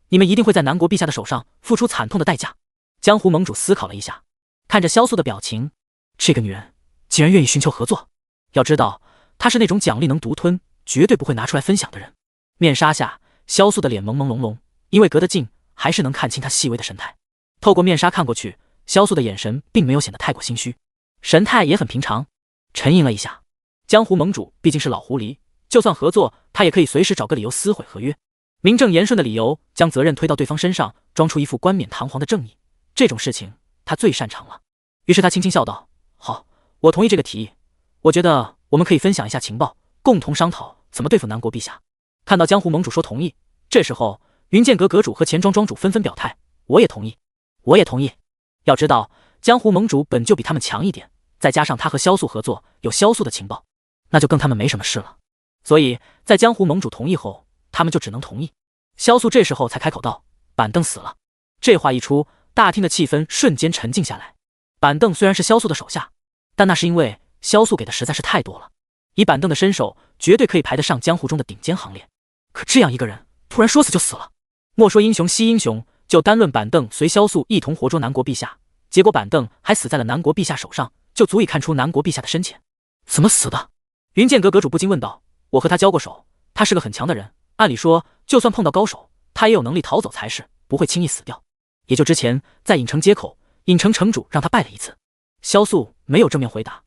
你们一定会在南国陛下的手上付出惨痛的代价。江湖盟主思考了一下，看着萧素的表情，这个女人竟然愿意寻求合作。要知道，她是那种奖励能独吞，绝对不会拿出来分享的人。面纱下，萧素的脸朦朦胧胧，因为隔得近，还是能看清她细微的神态。透过面纱看过去，萧素的眼神并没有显得太过心虚，神态也很平常。沉吟了一下，江湖盟主毕竟是老狐狸，就算合作，他也可以随时找个理由撕毁合约，名正言顺的理由将责任推到对方身上，装出一副冠冕堂皇的正义。这种事情他最擅长了。于是他轻轻笑道：“好，我同意这个提议。我觉得我们可以分享一下情报，共同商讨怎么对付南国陛下。”看到江湖盟主说同意，这时候云剑阁阁主和钱庄庄主纷纷表态：“我也同意，我也同意。”要知道，江湖盟主本就比他们强一点，再加上他和萧素合作，有萧素的情报，那就更他们没什么事了。所以在江湖盟主同意后，他们就只能同意。萧素这时候才开口道：“板凳死了。”这话一出，大厅的气氛瞬间沉静下来。板凳虽然是萧素的手下，但那是因为萧素给的实在是太多了，以板凳的身手，绝对可以排得上江湖中的顶尖行列。可这样一个人，突然说死就死了。莫说英雄惜英雄，就单论板凳随萧素一同活捉南国陛下，结果板凳还死在了南国陛下手上，就足以看出南国陛下的深浅。怎么死的？云剑阁阁主不禁问道。我和他交过手，他是个很强的人，按理说就算碰到高手，他也有能力逃走才是，不会轻易死掉。也就之前在尹城街口，尹城城主让他败了一次。萧素没有正面回答，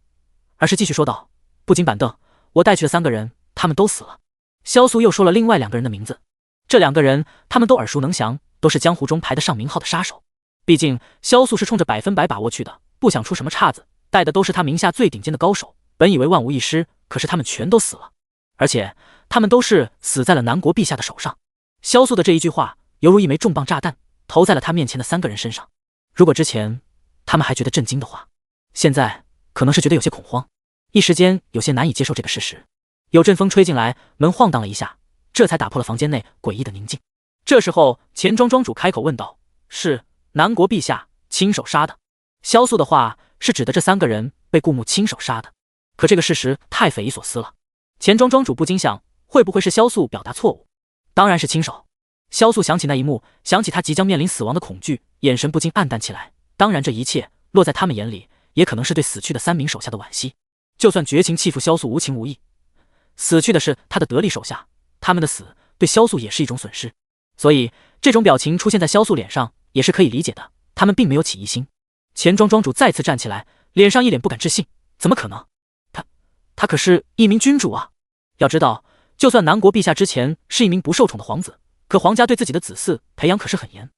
而是继续说道：“不仅板凳，我带去的3个人，他们都死了。”萧素又说了另外2个人的名字，这2个人他们都耳熟能详，都是江湖中排得上名号的杀手。毕竟萧素是冲着100%把握去的，不想出什么岔子，带的都是他名下最顶尖的高手，本以为万无一失，可是他们全都死了，而且他们都是死在了南国陛下的手上。萧素的这一句话犹如一枚重磅炸弹，投在了他面前的3个人身上。如果之前他们还觉得震惊的话，现在可能是觉得有些恐慌，一时间有些难以接受这个事实。有阵风吹进来，门晃荡了一下，这才打破了房间内诡异的宁静。这时候钱庄庄主开口问道：“是南国陛下亲手杀的？”萧素的话是指的这3个人被顾牧亲手杀的，可这个事实太匪夷所思了。钱庄庄主不禁想，会不会是萧素表达错误？当然是亲手。萧素想起那一幕，想起他即将面临死亡的恐惧，眼神不禁暗淡起来。当然这一切落在他们眼里，也可能是对死去的3名手下的惋惜。就算绝情弃妇萧素无情无义，死去的是他的得力手下，他们的死对萧素也是一种损失。所以这种表情出现在萧素脸上也是可以理解的，他们并没有起疑心。钱庄庄主再次站起来，脸上一脸不敢置信：“怎么可能？他可是一名君主啊！要知道，就算南国陛下之前是一名不受宠的皇子，可皇家对自己的子嗣培养可是很严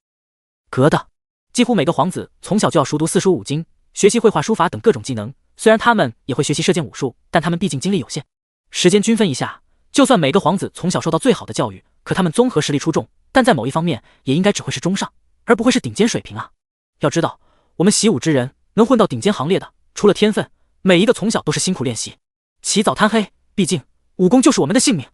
格的，几乎每个皇子从小就要熟读4书5经，学习绘画书法等各种技能。虽然他们也会学习射箭武术，但他们毕竟精力有限，时间均分一下，就算每个皇子从小受到最好的教育，可他们综合实力出众，但在某一方面也应该只会是中上，而不会是顶尖水平啊。要知道，我们习武之人能混到顶尖行列的，除了天分，每一个从小都是辛苦练习，起早贪黑，毕竟武功就是我们的性命。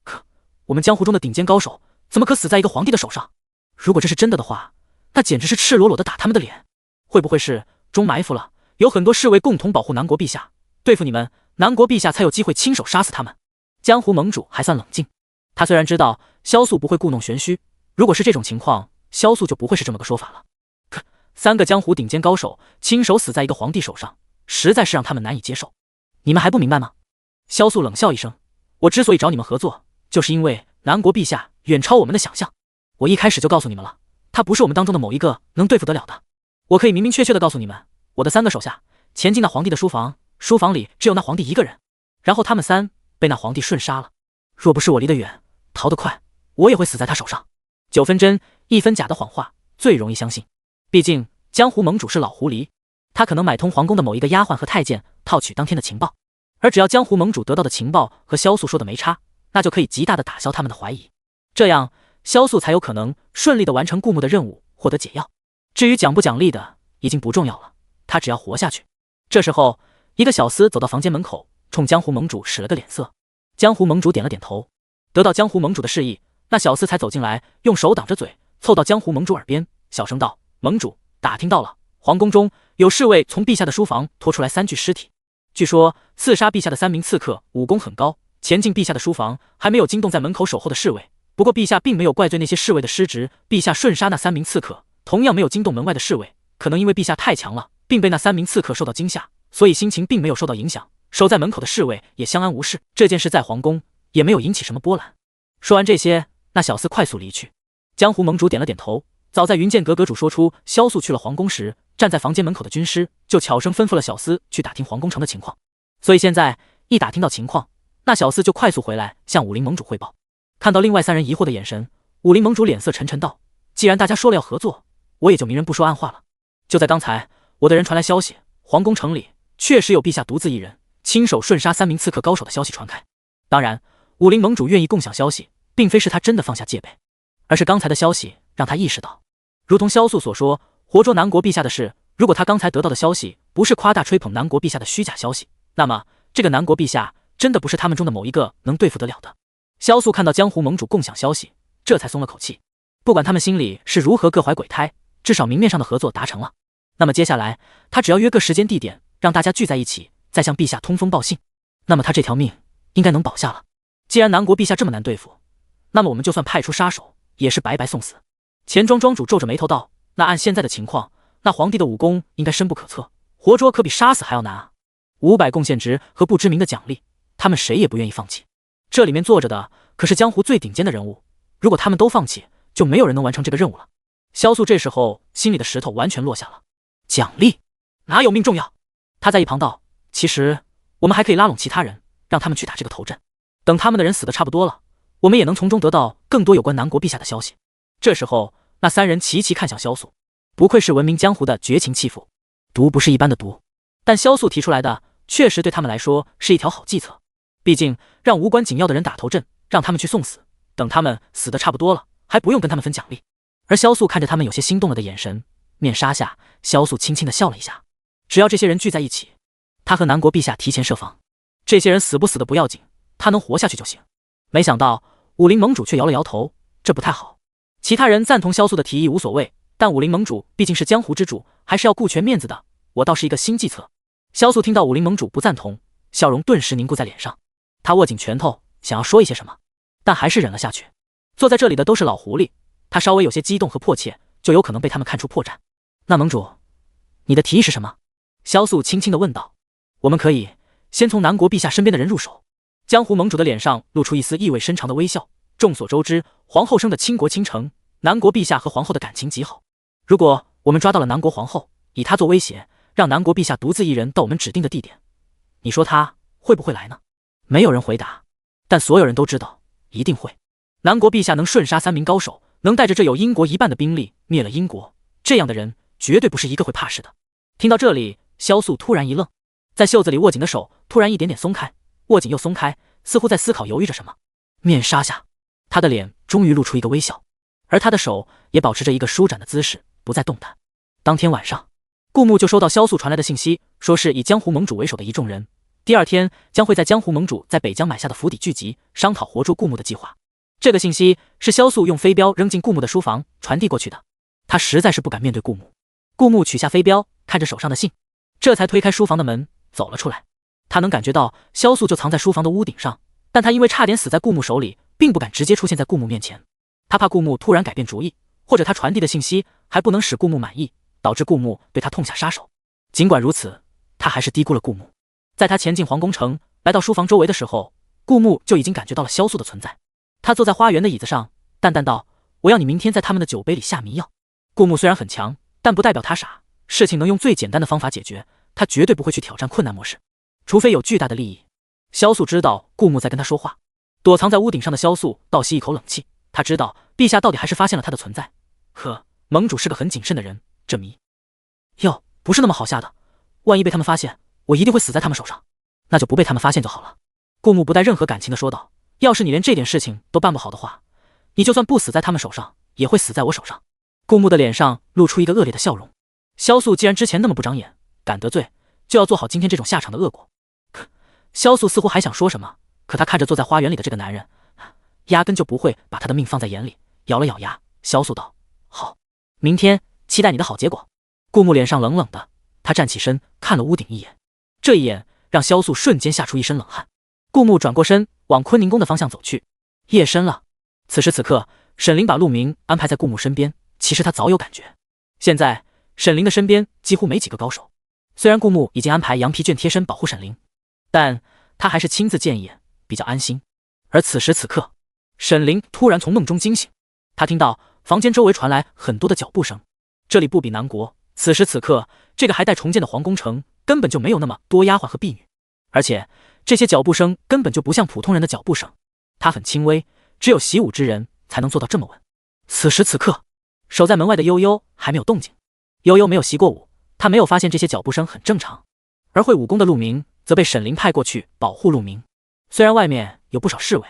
可我们江湖中的顶尖高手，怎么可死在一个皇帝的手上？如果这是真的的话，那简直是赤裸裸的打他们的脸。会不会是中埋伏了？有很多侍卫共同保护南国陛下，对付你们，南国陛下才有机会亲手杀死他们。江湖盟主还算冷静，他虽然知道萧素不会故弄玄虚，如果是这种情况，萧素就不会是这么个说法了。可3个江湖顶尖高手亲手死在一个皇帝手上，实在是让他们难以接受。你们还不明白吗？萧素冷笑一声，我之所以找你们合作，就是因为南国陛下远超我们的想象。我一开始就告诉你们了，他不是我们当中的某一个能对付得了的。我可以明明确确的告诉你们，我的3个手下前进那皇帝的书房，书房里只有那皇帝一个人，然后他们3被那皇帝瞬杀了。若不是我离得远，逃得快，我也会死在他手上。9分真1分假的谎话最容易相信，毕竟江湖盟主是老狐狸，他可能买通皇宫的某一个丫鬟和太监，套取当天的情报，而只要江湖盟主得到的情报和萧素说的没差，那就可以极大的打消他们的怀疑，这样萧素才有可能顺利的完成顾木的任务，获得解药。至于奖不奖励的已经不重要了，他只要活下去。这时候一个小厮走到房间门口，冲江湖盟主使了个脸色。江湖盟主点了点头，得到江湖盟主的示意，那小厮才走进来，用手挡着嘴，凑到江湖盟主耳边小声道：盟主，打听到了，皇宫中有侍卫从陛下的书房拖出来3具尸体，据说刺杀陛下的3名刺客武功很高，前进陛下的书房还没有惊动在门口守候的侍卫，不过陛下并没有怪罪那些侍卫的失职，陛下瞬杀那3名刺客同样没有惊动门外的侍卫，可能因为陛下太强了，并被那3名刺客受到惊吓，所以心情并没有受到影响，守在门口的侍卫也相安无事，这件事在皇宫也没有引起什么波澜。说完这些，那小厮快速离去。江湖盟主点了点头，早在云剑阁阁主说出萧素去了皇宫时，站在房间门口的军师就悄声吩咐了小厮去打听皇宫城的情况，所以现在一打听到情况，那小厮就快速回来向武林盟主汇报。看到另外3人疑惑的眼神，武林盟主脸色沉沉道：既然大家说了要合作，我也就明人不说暗话了。就在刚才，我的人传来消息，皇宫城里确实有陛下独自一人亲手瞬杀3名刺客高手的消息传开。当然，武林盟主愿意共享消息，并非是他真的放下戒备，而是刚才的消息让他意识到，如同萧素所说，活捉南国陛下的事，如果他刚才得到的消息不是夸大吹捧南国陛下的虚假消息，那么这个南国陛下真的不是他们中的某一个能对付得了的。萧素看到江湖盟主共享消息，这才松了口气。不管他们心里是如何各怀鬼胎，至少明面上的合作达成了。那么接下来，他只要约个时间地点，让大家聚在一起，再向陛下通风报信，那么他这条命应该能保下了。既然南国陛下这么难对付，那么我们就算派出杀手，也是白白送死。钱庄庄主皱着眉头道：那按现在的情况，那皇帝的武功应该深不可测，活捉可比杀死还要难啊。500贡献值和不知名的奖励，他们谁也不愿意放弃。这里面坐着的可是江湖最顶尖的人物，如果他们都放弃，就没有人能完成这个任务了。萧素这时候心里的石头完全落下了。奖励哪有命重要？他在一旁道：其实我们还可以拉拢其他人，让他们去打这个头阵，等他们的人死得差不多了，我们也能从中得到更多有关南国陛下的消息。这时候那3人齐齐看向萧素，不愧是闻名江湖的绝情弃妇，毒不是一般的毒。但萧素提出来的确实对他们来说是一条好计策，毕竟让无关紧要的人打头阵，让他们去送死，等他们死得差不多了，还不用跟他们分奖励。而萧素看着他们有些心动了的眼神，面纱下萧素轻轻地笑了一下。只要这些人聚在一起，他和南国陛下提前设防，这些人死不死的不要紧，他能活下去就行。没想到武林盟主却摇了摇头，这不太好。其他人赞同萧素的提议无所谓，但武林盟主毕竟是江湖之主，还是要顾全面子的，我倒是一个新计策。萧素听到武林盟主不赞同，笑容顿时凝固在脸上，他握紧拳头想要说一些什么，但还是忍了下去。坐在这里的都是老狐狸，他稍微有些激动和迫切，就有可能被他们看出破绽。那盟主，你的提议是什么？萧素轻轻地问道。我们可以先从南国陛下身边的人入手。江湖盟主的脸上露出一丝意味深长的微笑。众所周知，皇后生的倾国倾城，南国陛下和皇后的感情极好。如果我们抓到了南国皇后，以她做威胁，让南国陛下独自一人到我们指定的地点，你说他会不会来呢？没有人回答，但所有人都知道一定会。南国陛下能瞬杀3名高手，能带着这有英国1半的兵力灭了英国，这样的人绝对不是一个会怕事的。听到这里，萧素突然一愣，在袖子里握紧的手突然一点点松开，握紧又松开，似乎在思考犹豫着什么。面纱下他的脸终于露出一个微笑，而他的手也保持着一个舒展的姿势，不再动弹。当天晚上，顾木就收到萧素传来的信息，说是以江湖盟主为首的一众人，第二天将会在江湖盟主在北疆买下的府邸聚集，商讨活捉顾木的计划。这个信息是萧素用飞镖扔进顾木的书房传递过去的。他实在是不敢面对顾木。顾木取下飞镖，看着手上的信，这才推开书房的门走了出来。他能感觉到萧素就藏在书房的屋顶上，但他因为差点死在顾木手里，并不敢直接出现在顾木面前。他怕顾木突然改变主意，或者他传递的信息还不能使顾木满意，导致顾木对他痛下杀手。尽管如此，他还是低估了顾木。在他前进皇宫城，来到书房周围的时候，顾木就已经感觉到了萧素的存在。他坐在花园的椅子上，淡淡道：“我要你明天在他们的酒杯里下迷药。”顾木虽然很强，但不代表他傻，事情能用最简单的方法解决，他绝对不会去挑战困难模式，除非有巨大的利益。萧素知道顾木在跟他说话，躲藏在屋顶上的萧素倒吸一口冷气，他知道陛下到底还是发现了他的存在。可盟主是个很谨慎的人，这迷药不是那么好下的，万一被他们发现，我一定会死在他们手上。那就不被他们发现就好了。顾木不带任何感情的说道：“要是你连这点事情都办不好的话，你就算不死在他们手上，也会死在我手上。”顾木的脸上露出一个恶劣的笑容。萧素既然之前那么不长眼，敢得罪，就要做好今天这种下场的恶果。萧素似乎还想说什么，可他看着坐在花园里的这个男人，压根就不会把他的命放在眼里，咬了咬牙，萧素道：“好，明天期待你的好结果。”顾木脸上冷冷的，他站起身看了屋顶一眼，这一眼让萧素瞬间吓出一身冷汗。顾木转过身往坤宁宫的方向走去。夜深了，此时此刻，沈凌把陆明安排在顾木身边，其实他早有感觉。现在沈凌的身边几乎没几个高手，虽然顾木已经安排羊皮卷贴身保护沈凌，但他还是亲自见一眼比较安心。而此时此刻，沈凌突然从梦中惊醒，他听到房间周围传来很多的脚步声。这里不比南国，此时此刻这个还待重建的皇宫城根本就没有那么多丫鬟和婢女，而且这些脚步声根本就不像普通人的脚步声，它很轻微，只有习武之人才能做到这么稳。此时此刻，守在门外的悠悠还没有动静。悠悠没有习过武，他没有发现这些脚步声很正常。而会武功的陆明则被沈凌派过去保护陆明。虽然外面有不少侍卫，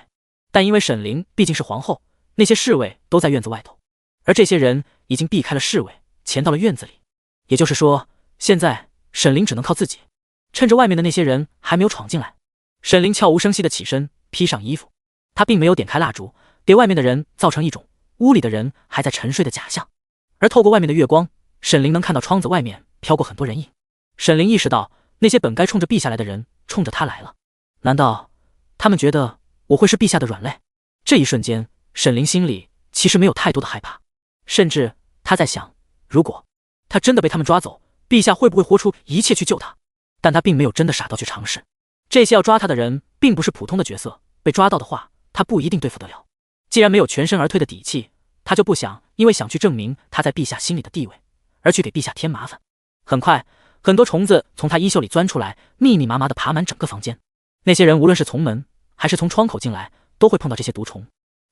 但因为沈凌毕竟是皇后，那些侍卫都在院子外头，而这些人已经避开了侍卫，潜到了院子里。也就是说，现在沈凌只能靠自己，趁着外面的那些人还没有闯进来。沈凌悄无声息地起身，披上衣服。他并没有点开蜡烛，给外面的人造成一种屋里的人还在沉睡的假象。而透过外面的月光，沈凌能看到窗子外面飘过很多人影。沈凌意识到，那些本该冲着陛下来的人冲着他来了。难道他们觉得我会是陛下的软肋？这一瞬间，沈凌心里其实没有太多的害怕，甚至他在想，如果他真的被他们抓走，陛下会不会豁出一切去救他？但他并没有真的傻到去尝试。这些要抓他的人并不是普通的角色，被抓到的话，他不一定对付得了。既然没有全身而退的底气，他就不想因为想去证明他在陛下心里的地位，而去给陛下添麻烦。很快，很多虫子从他衣袖里钻出来，密密麻麻地爬满整个房间。那些人无论是从门还是从窗口进来，都会碰到这些毒虫，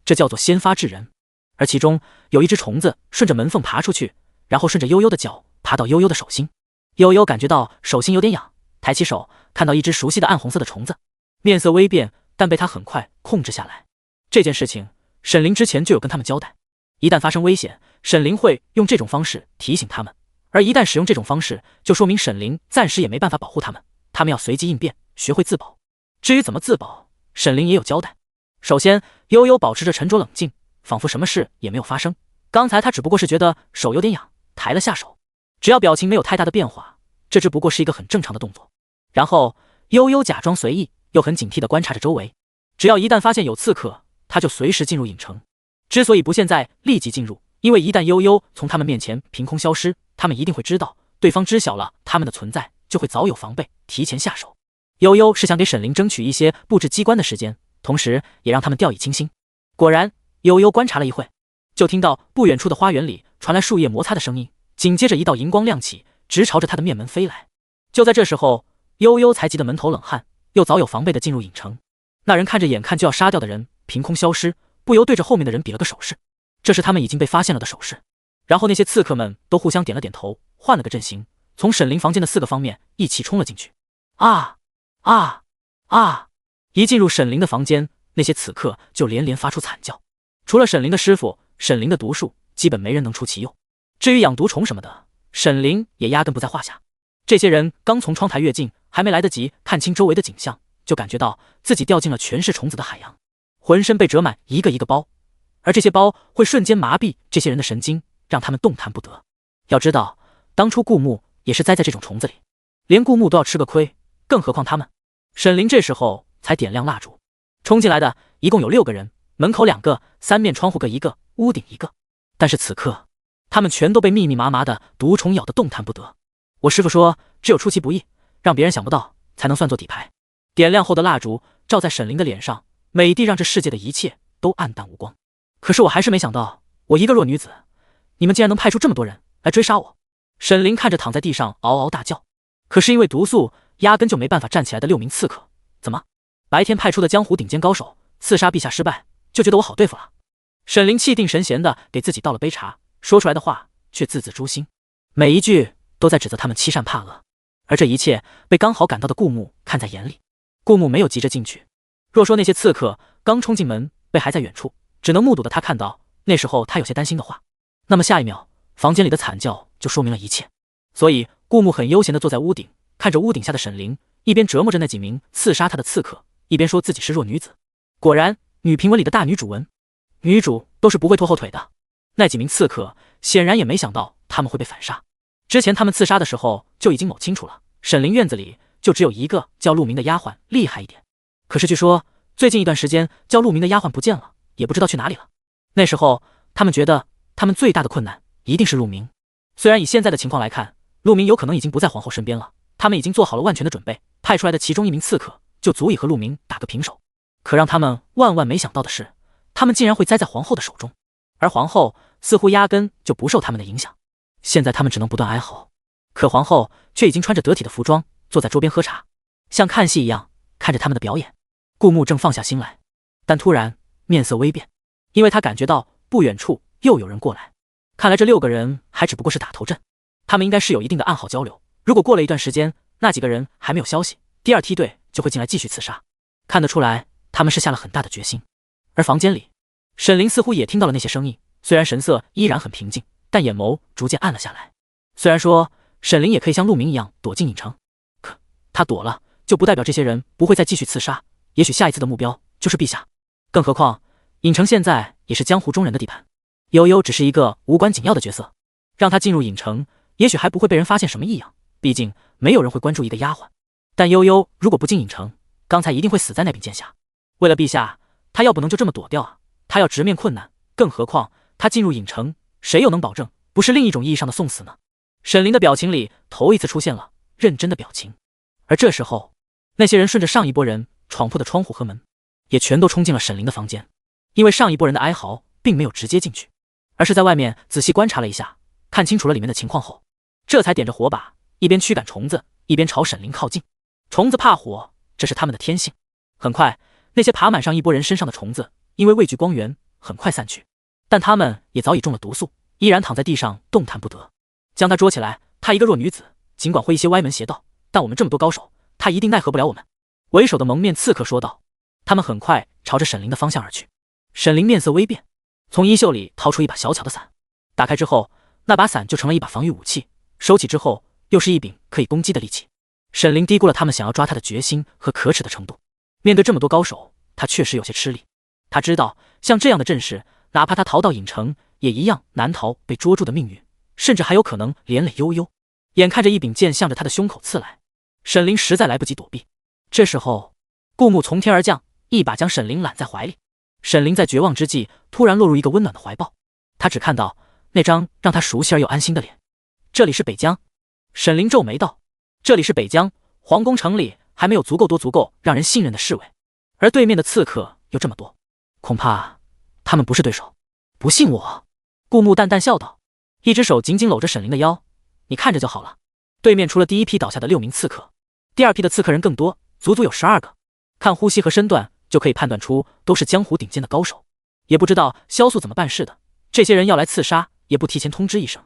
这叫做先发制人。而其中有一只虫子顺着门缝爬出去，然后顺着悠悠的脚爬到悠悠的手心。悠悠感觉到手心有点痒，抬起手看到一只熟悉的暗红色的虫子，面色微变，但被他很快控制下来。这件事情沈凌之前就有跟他们交代，一旦发生危险，沈凌会用这种方式提醒他们，而一旦使用这种方式，就说明沈凌暂时也没办法保护他们，他们要随机应变，学会自保。至于怎么自保，沈凌也有交代。首先，悠悠保持着沉着冷静，仿佛什么事也没有发生。刚才他只不过是觉得手有点痒，抬了下手，只要表情没有太大的变化，这只不过是一个很正常的动作。然后悠悠假装随意，又很警惕地观察着周围，只要一旦发现有刺客，他就随时进入影城。之所以不现在立即进入，因为一旦悠悠从他们面前凭空消失，他们一定会知道，对方知晓了他们的存在，就会早有防备，提前下手。悠悠是想给沈凌争取一些布置机关的时间，同时也让他们掉以轻心。果然，悠悠观察了一会，就听到不远处的花园里传来树叶摩擦的声音，紧接着一道荧光亮起，直朝着他的面门飞来。就在这时候，悠悠才急得门头冷汗，又早有防备的进入影城。那人看着眼看就要杀掉的人凭空消失，不由对着后面的人比了个手势，这是他们已经被发现了的手势。然后那些刺客们都互相点了点头，换了个阵型，从沈凌房间的4个方面一起冲了进去。啊啊啊！一进入沈凌的房间，那些刺客就连连发出惨叫。除了沈灵的师傅，沈灵的毒术基本没人能出其右。至于养毒虫什么的，沈灵也压根不在话下。这些人刚从窗台跃进，还没来得及看清周围的景象，就感觉到自己掉进了全是虫子的海洋，浑身被折满一个一个包，而这些包会瞬间麻痹这些人的神经，让他们动弹不得。要知道，当初顾木也是栽在这种虫子里，连顾木都要吃个亏，更何况他们。沈灵这时候才点亮蜡烛，冲进来的一共有6个人，门口2个，3面窗户各一个，屋顶一个。但是此刻，他们全都被密密麻麻的毒虫咬得动弹不得。我师父说，只有出其不意，让别人想不到，才能算作底牌。点亮后的蜡烛照在沈灵的脸上，美的让这世界的一切都暗淡无光。可是我还是没想到，我一个弱女子，你们竟然能派出这么多人来追杀我。沈灵看着躺在地上嗷嗷大叫，可是因为毒素，压根就没办法站起来的6名刺客，怎么？白天派出的江湖顶尖高手刺杀陛下失败，就觉得我好对付了？沈灵气定神闲的给自己倒了杯茶，说出来的话却字字诛心，每一句都在指责他们欺善怕恶。而这一切被刚好赶到的顾木看在眼里。顾木没有急着进去，若说那些刺客刚冲进门被还在远处，只能目睹的他看到那时候他有些担心的话，那么下一秒房间里的惨叫就说明了一切。所以顾木很悠闲地坐在屋顶，看着屋顶下的沈灵，一边折磨着那几名刺杀他的刺客，一边说自己是弱女子。果然，女评文里的大女主文，女主都是不会拖后腿的。那几名刺客显然也没想到他们会被反杀，之前他们刺杀的时候就已经摸清楚了，沈灵院子里就只有一个叫陆明的丫鬟厉害一点。可是据说最近一段时间叫陆明的丫鬟不见了，也不知道去哪里了。那时候他们觉得他们最大的困难一定是陆明。虽然以现在的情况来看，陆明有可能已经不在皇后身边了，他们已经做好了万全的准备，派出来的其中1名刺客就足以和陆明打个平手。可让他们万万没想到的是，他们竟然会栽在皇后的手中，而皇后似乎压根就不受他们的影响。现在他们只能不断哀嚎，可皇后却已经穿着得体的服装，坐在桌边喝茶，像看戏一样看着他们的表演。顾木正放下心来，但突然面色微变，因为他感觉到不远处又有人过来。看来这6个人还只不过是打头阵，他们应该是有一定的暗号交流。如果过了一段时间，那几个人还没有消息，第2梯队就会进来继续刺杀。看得出来，他们是下了很大的决心。而房间里，沈灵似乎也听到了那些声音，虽然神色依然很平静，但眼眸逐渐暗了下来。虽然说沈灵也可以像陆明一样躲进影城，可他躲了，就不代表这些人不会再继续刺杀，也许下一次的目标就是陛下。更何况影城现在也是江湖中人的地盘，悠悠只是一个无关紧要的角色，让他进入影城，也许还不会被人发现什么异样，毕竟没有人会关注一个丫鬟。但悠悠如果不进影城，刚才一定会死在那柄剑下。为了陛下，他要不能就这么躲掉啊，他要直面困难。更何况他进入影城，谁又能保证不是另一种意义上的送死呢？沈灵的表情里头一次出现了认真的表情。而这时候，那些人顺着上一波人闯破的窗户和门，也全都冲进了沈灵的房间。因为上一波人的哀嚎并没有直接进去，而是在外面仔细观察了一下，看清楚了里面的情况后，这才点着火把，一边驱赶虫子，一边朝沈灵靠近。虫子怕火，这是他们的天性。很快，那些爬满上一波人身上的虫子因为畏惧光源很快散去，但他们也早已中了毒素，依然躺在地上动弹不得。将她捉起来，她一个弱女子，尽管会一些歪门邪道，但我们这么多高手，她一定奈何不了我们。为首的蒙面刺客说道。他们很快朝着沈灵的方向而去。沈灵面色微变，从衣袖里掏出一把小巧的伞，打开之后，那把伞就成了一把防御武器，收起之后又是一柄可以攻击的利器。沈灵低估了他们想要抓他的决心和可耻的程度。面对这么多高手，他确实有些吃力。他知道像这样的阵势，哪怕他逃到影城，也一样难逃被捉住的命运，甚至还有可能连累悠悠。眼看着一柄剑向着他的胸口刺来，沈灵实在来不及躲避。这时候，顾木从天而降，一把将沈灵揽在怀里。沈灵在绝望之际，突然落入一个温暖的怀抱。他只看到那张让他熟悉而又安心的脸。这里是北疆。沈灵皱眉道：这里是北疆，皇宫城里还没有足够让人信任的侍卫，而对面的刺客又这么多，恐怕他们不是对手。不信我？顾木淡淡笑道，一只手紧紧搂着沈灵的腰。你看着就好了。对面除了第一批倒下的6名刺客，第2批的刺客人更多，足足有12个。看呼吸和身段就可以判断出都是江湖顶尖的高手。也不知道萧素怎么办事的，这些人要来刺杀也不提前通知一声。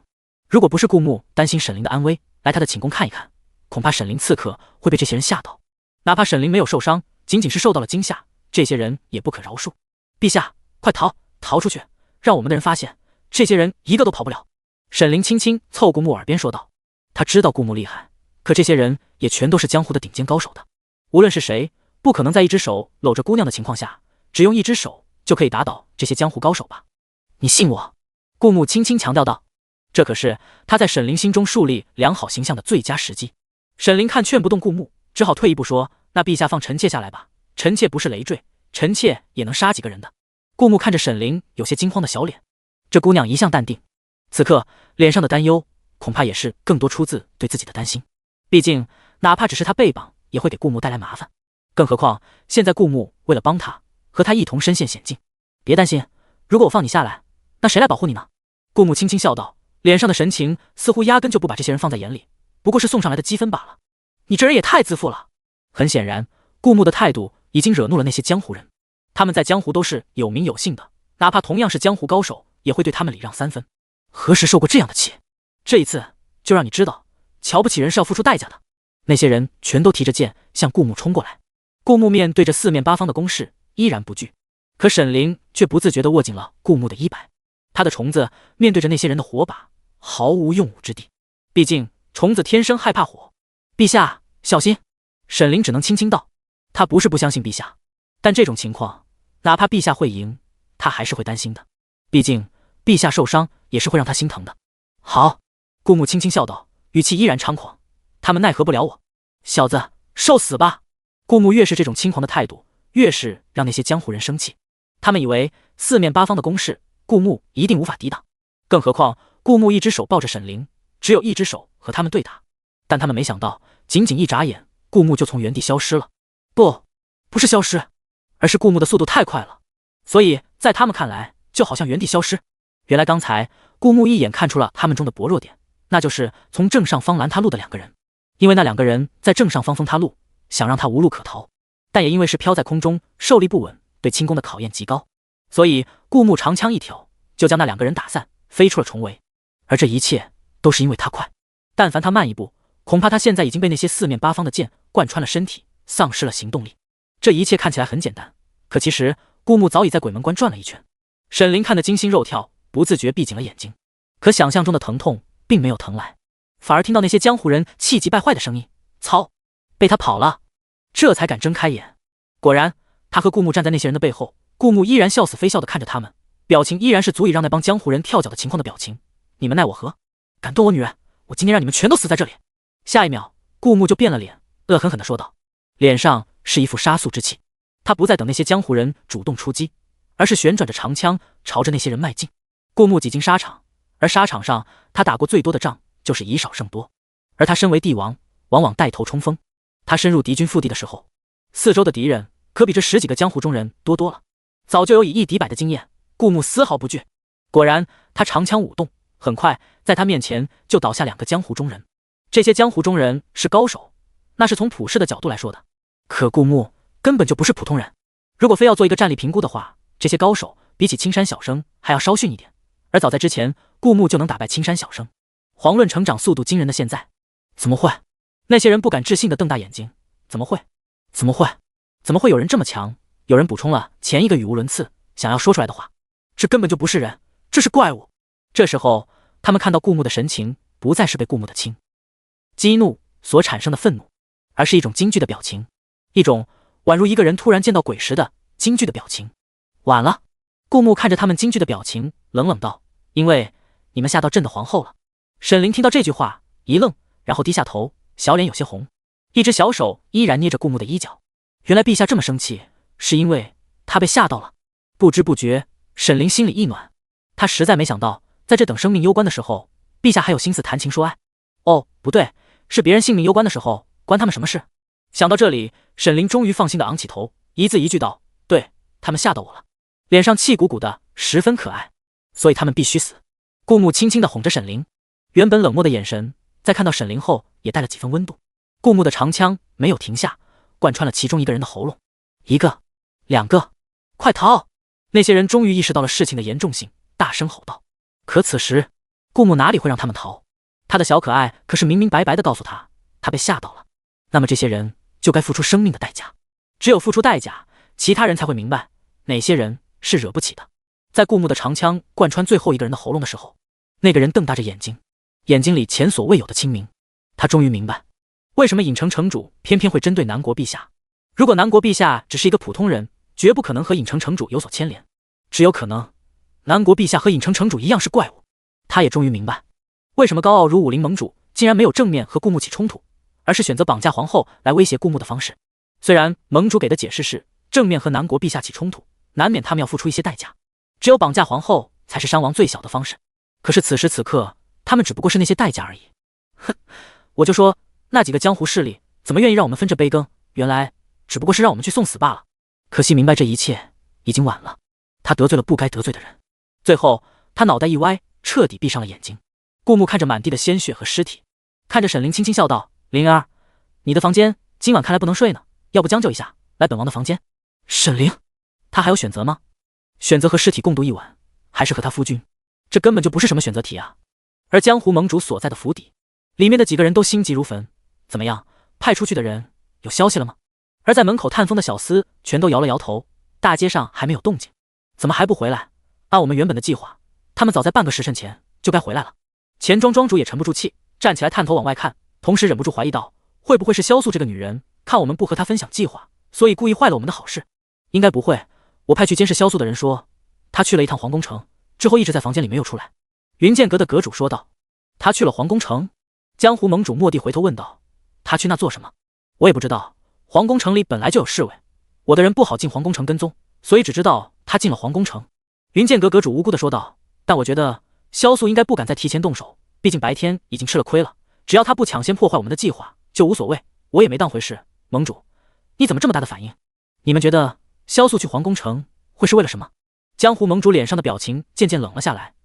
如果不是顾木担心沈灵的安危，来他的寝宫看一看，恐怕沈灵刺客会被这些人吓到。哪怕沈灵没有受伤，仅仅是受到了惊吓，这些人也不可饶恕。陛下，快逃！逃出去，让我们的人发现，这些人一个都跑不了。沈凌轻轻凑顾木耳边说道。他知道顾木厉害，可这些人也全都是江湖的顶尖高手的，无论是谁，不可能在一只手搂着姑娘的情况下，只用一只手就可以打倒这些江湖高手吧？你信我？顾木轻轻强调道。这可是他在沈凌心中树立良好形象的最佳时机。沈凌看劝不动顾木，只好退一步说：“那陛下放臣妾下来吧，臣妾不是累赘，臣妾也能杀几个人的。”顾木看着沈凌有些惊慌的小脸，这姑娘一向淡定，此刻脸上的担忧恐怕也是更多出自对自己的担心。毕竟哪怕只是他背绑，也会给顾木带来麻烦。更何况现在顾木为了帮他，和他一同身陷险境。别担心，如果我放你下来，那谁来保护你呢？顾木轻轻笑道，脸上的神情似乎压根就不把这些人放在眼里，不过是送上来的积分罢了。你这人也太自负了。很显然，顾木的态度已经惹怒了那些江湖人，他们在江湖都是有名有姓的，哪怕同样是江湖高手，也会对他们礼让3分。何时受过这样的气？这一次就让你知道，瞧不起人是要付出代价的。那些人全都提着剑向顾木冲过来。顾木面对着四面八方的攻势依然不惧，可沈凌却不自觉地握紧了顾木的衣摆。他的虫子面对着那些人的火把毫无用武之地，毕竟虫子天生害怕火。陛下小心！沈凌只能轻轻道。他不是不相信陛下，但这种情况哪怕陛下会赢，他还是会担心的。毕竟陛下受伤也是会让他心疼的。好，顾木轻轻笑道，语气依然猖狂。他们奈何不了我，小子受死吧！顾木越是这种轻狂的态度，越是让那些江湖人生气。他们以为四面八方的攻势，顾木一定无法抵挡，更何况顾木一只手抱着沈凌，只有一只手和他们对打。但他们没想到，仅仅一眨眼，顾木就从原地消失了。不是消失，而是顾木的速度太快了，所以在他们看来就好像原地消失。原来刚才顾木一眼看出了他们中的薄弱点，那就是从正上方拦他路的2个人。因为那2个人在正上方封他路，想让他无路可逃，但也因为是飘在空中，受力不稳，对轻功的考验极高，所以顾木长枪一挑，就将那2个人打散，飞出了重围。而这一切都是因为他快，但凡他慢一步，恐怕他现在已经被那些四面八方的剑贯穿了身体，丧失了行动力。这一切看起来很简单，可其实顾木早已在鬼门关转了一圈。沈凌看得惊心肉跳，不自觉闭紧了眼睛，可想象中的疼痛并没有疼来，反而听到那些江湖人气急败坏的声音：操，被他跑了！这才敢睁开眼。果然，他和顾木站在那些人的背后，顾木依然笑死非笑的看着他们，表情依然是足以让那帮江湖人跳脚的情况的表情。你们奈我何？敢动我女人，我今天让你们全都死在这里！下一秒，顾木就变了脸，恶狠狠地说道，脸上是一副杀速之气。他不再等那些江湖人主动出击，而是旋转着长枪朝着那些人迈进。顾木挤进沙场，而沙场上他打过最多的仗就是以少胜多，而他身为帝王，往往带头冲锋。他深入敌军腹地的时候，四周的敌人可比这10几个江湖中人多多了，早就有以一敌百的经验，顾木丝毫不惧。果然，他长枪舞动，很快在他面前就倒下2个江湖中人。这些江湖中人是高手，那是从普世的角度来说的，可顾木根本就不是普通人。如果非要做一个战力评估的话，这些高手比起青山小生还要稍逊一点，而早在之前，顾木就能打败青山小生。遑论成长速度惊人的现在，怎么会？那些人不敢置信地瞪大眼睛，怎么会？怎么会？怎么会有人这么强？有人补充了前一个语无伦次想要说出来的话，这根本就不是人，这是怪物。这时候，他们看到顾木的神情不再是被顾木的激怒所产生的愤怒，而是一种惊惧的表情，一种宛如一个人突然见到鬼时的惊惧的表情。晚了，顾木看着他们惊惧的表情，冷冷道：“因为你们吓到朕的皇后了。”沈凌听到这句话一愣，然后低下头，小脸有些红，一只小手依然捏着顾木的衣角。原来陛下这么生气，是因为他被吓到了。不知不觉，沈凌心里一暖，他实在没想到，在这等生命攸关的时候，陛下还有心思谈情说爱。哦，不对，是别人性命攸关的时候，关他们什么事？想到这里，沈凌终于放心的昂起头，一字一句道：“对，他们吓到我了，脸上气鼓鼓的，十分可爱，所以他们必须死。”顾木轻轻地哄着沈凌，原本冷漠的眼神，在看到沈凌后也带了几分温度。顾木的长枪没有停下，贯穿了其中一个人的喉咙。1个，2个，快逃！那些人终于意识到了事情的严重性，大声吼道。可此时，顾木哪里会让他们逃？他的小可爱可是明明白白地告诉他，他被吓到了。那么这些人就该付出生命的代价，只有付出代价，其他人才会明白哪些人是惹不起的。在顾木的长枪贯穿最后一个人的喉咙的时候，那个人瞪大着眼睛，眼睛里前所未有的清明。他终于明白，为什么尹城城主偏偏会针对南国陛下。如果南国陛下只是一个普通人，绝不可能和尹城城主有所牵连，只有可能南国陛下和尹城城主一样是怪物。他也终于明白，为什么高傲如武林盟主竟然没有正面和顾木起冲突，而是选择绑架皇后来威胁顾木的方式。虽然盟主给的解释是正面和南国陛下起冲突，难免他们要付出一些代价，只有绑架皇后才是伤亡最小的方式。可是此时此刻，他们只不过是那些代价而已。哼，我就说那几个江湖势力怎么愿意让我们分这杯羹，原来只不过是让我们去送死罢了。可惜明白这一切已经晚了，他得罪了不该得罪的人。最后他脑袋一歪，彻底闭上了眼睛。顾木看着满地的鲜血和尸体，看着沈凌轻轻笑道：灵儿，你的房间今晚看来不能睡呢，要不将就一下，来本王的房间。沈凌，他还有选择吗？选择和尸体共度一晚，还是和他夫君？这根本就不是什么选择题啊。而江湖盟主所在的府邸里面的几个人都心急如焚，怎么样，派出去的人有消息了吗？而在门口探风的小厮全都摇了摇头，大街上还没有动静，怎么还不回来？按我们原本的计划，他们早在半个时辰前就该回来了。钱庄庄主也沉不住气，站起来探头往外看，同时忍不住怀疑道：会不会是萧素这个女人看我们不和她分享计划，所以故意坏了我们的好事？应该不会，我派去监视萧素的人说，她去了一趟皇宫城之后一直在房间里没有出来。云剑阁的阁主说道。他去了皇宫城？江湖盟主蓦地回头问道。他去那做什么？我也不知道，皇宫城里本来就有侍卫，我的人不好进皇宫城跟踪，所以只知道他进了皇宫城。云剑阁阁主无辜地说道。但我觉得萧素应该不敢再提前动手，毕竟白天已经吃了亏了，只要他不抢先破坏我们的计划就无所谓，我也没当回事。盟主，你怎么这么大的反应？你们觉得萧素去皇宫城会是为了什么？江湖盟主脸上的表情渐渐冷了下来。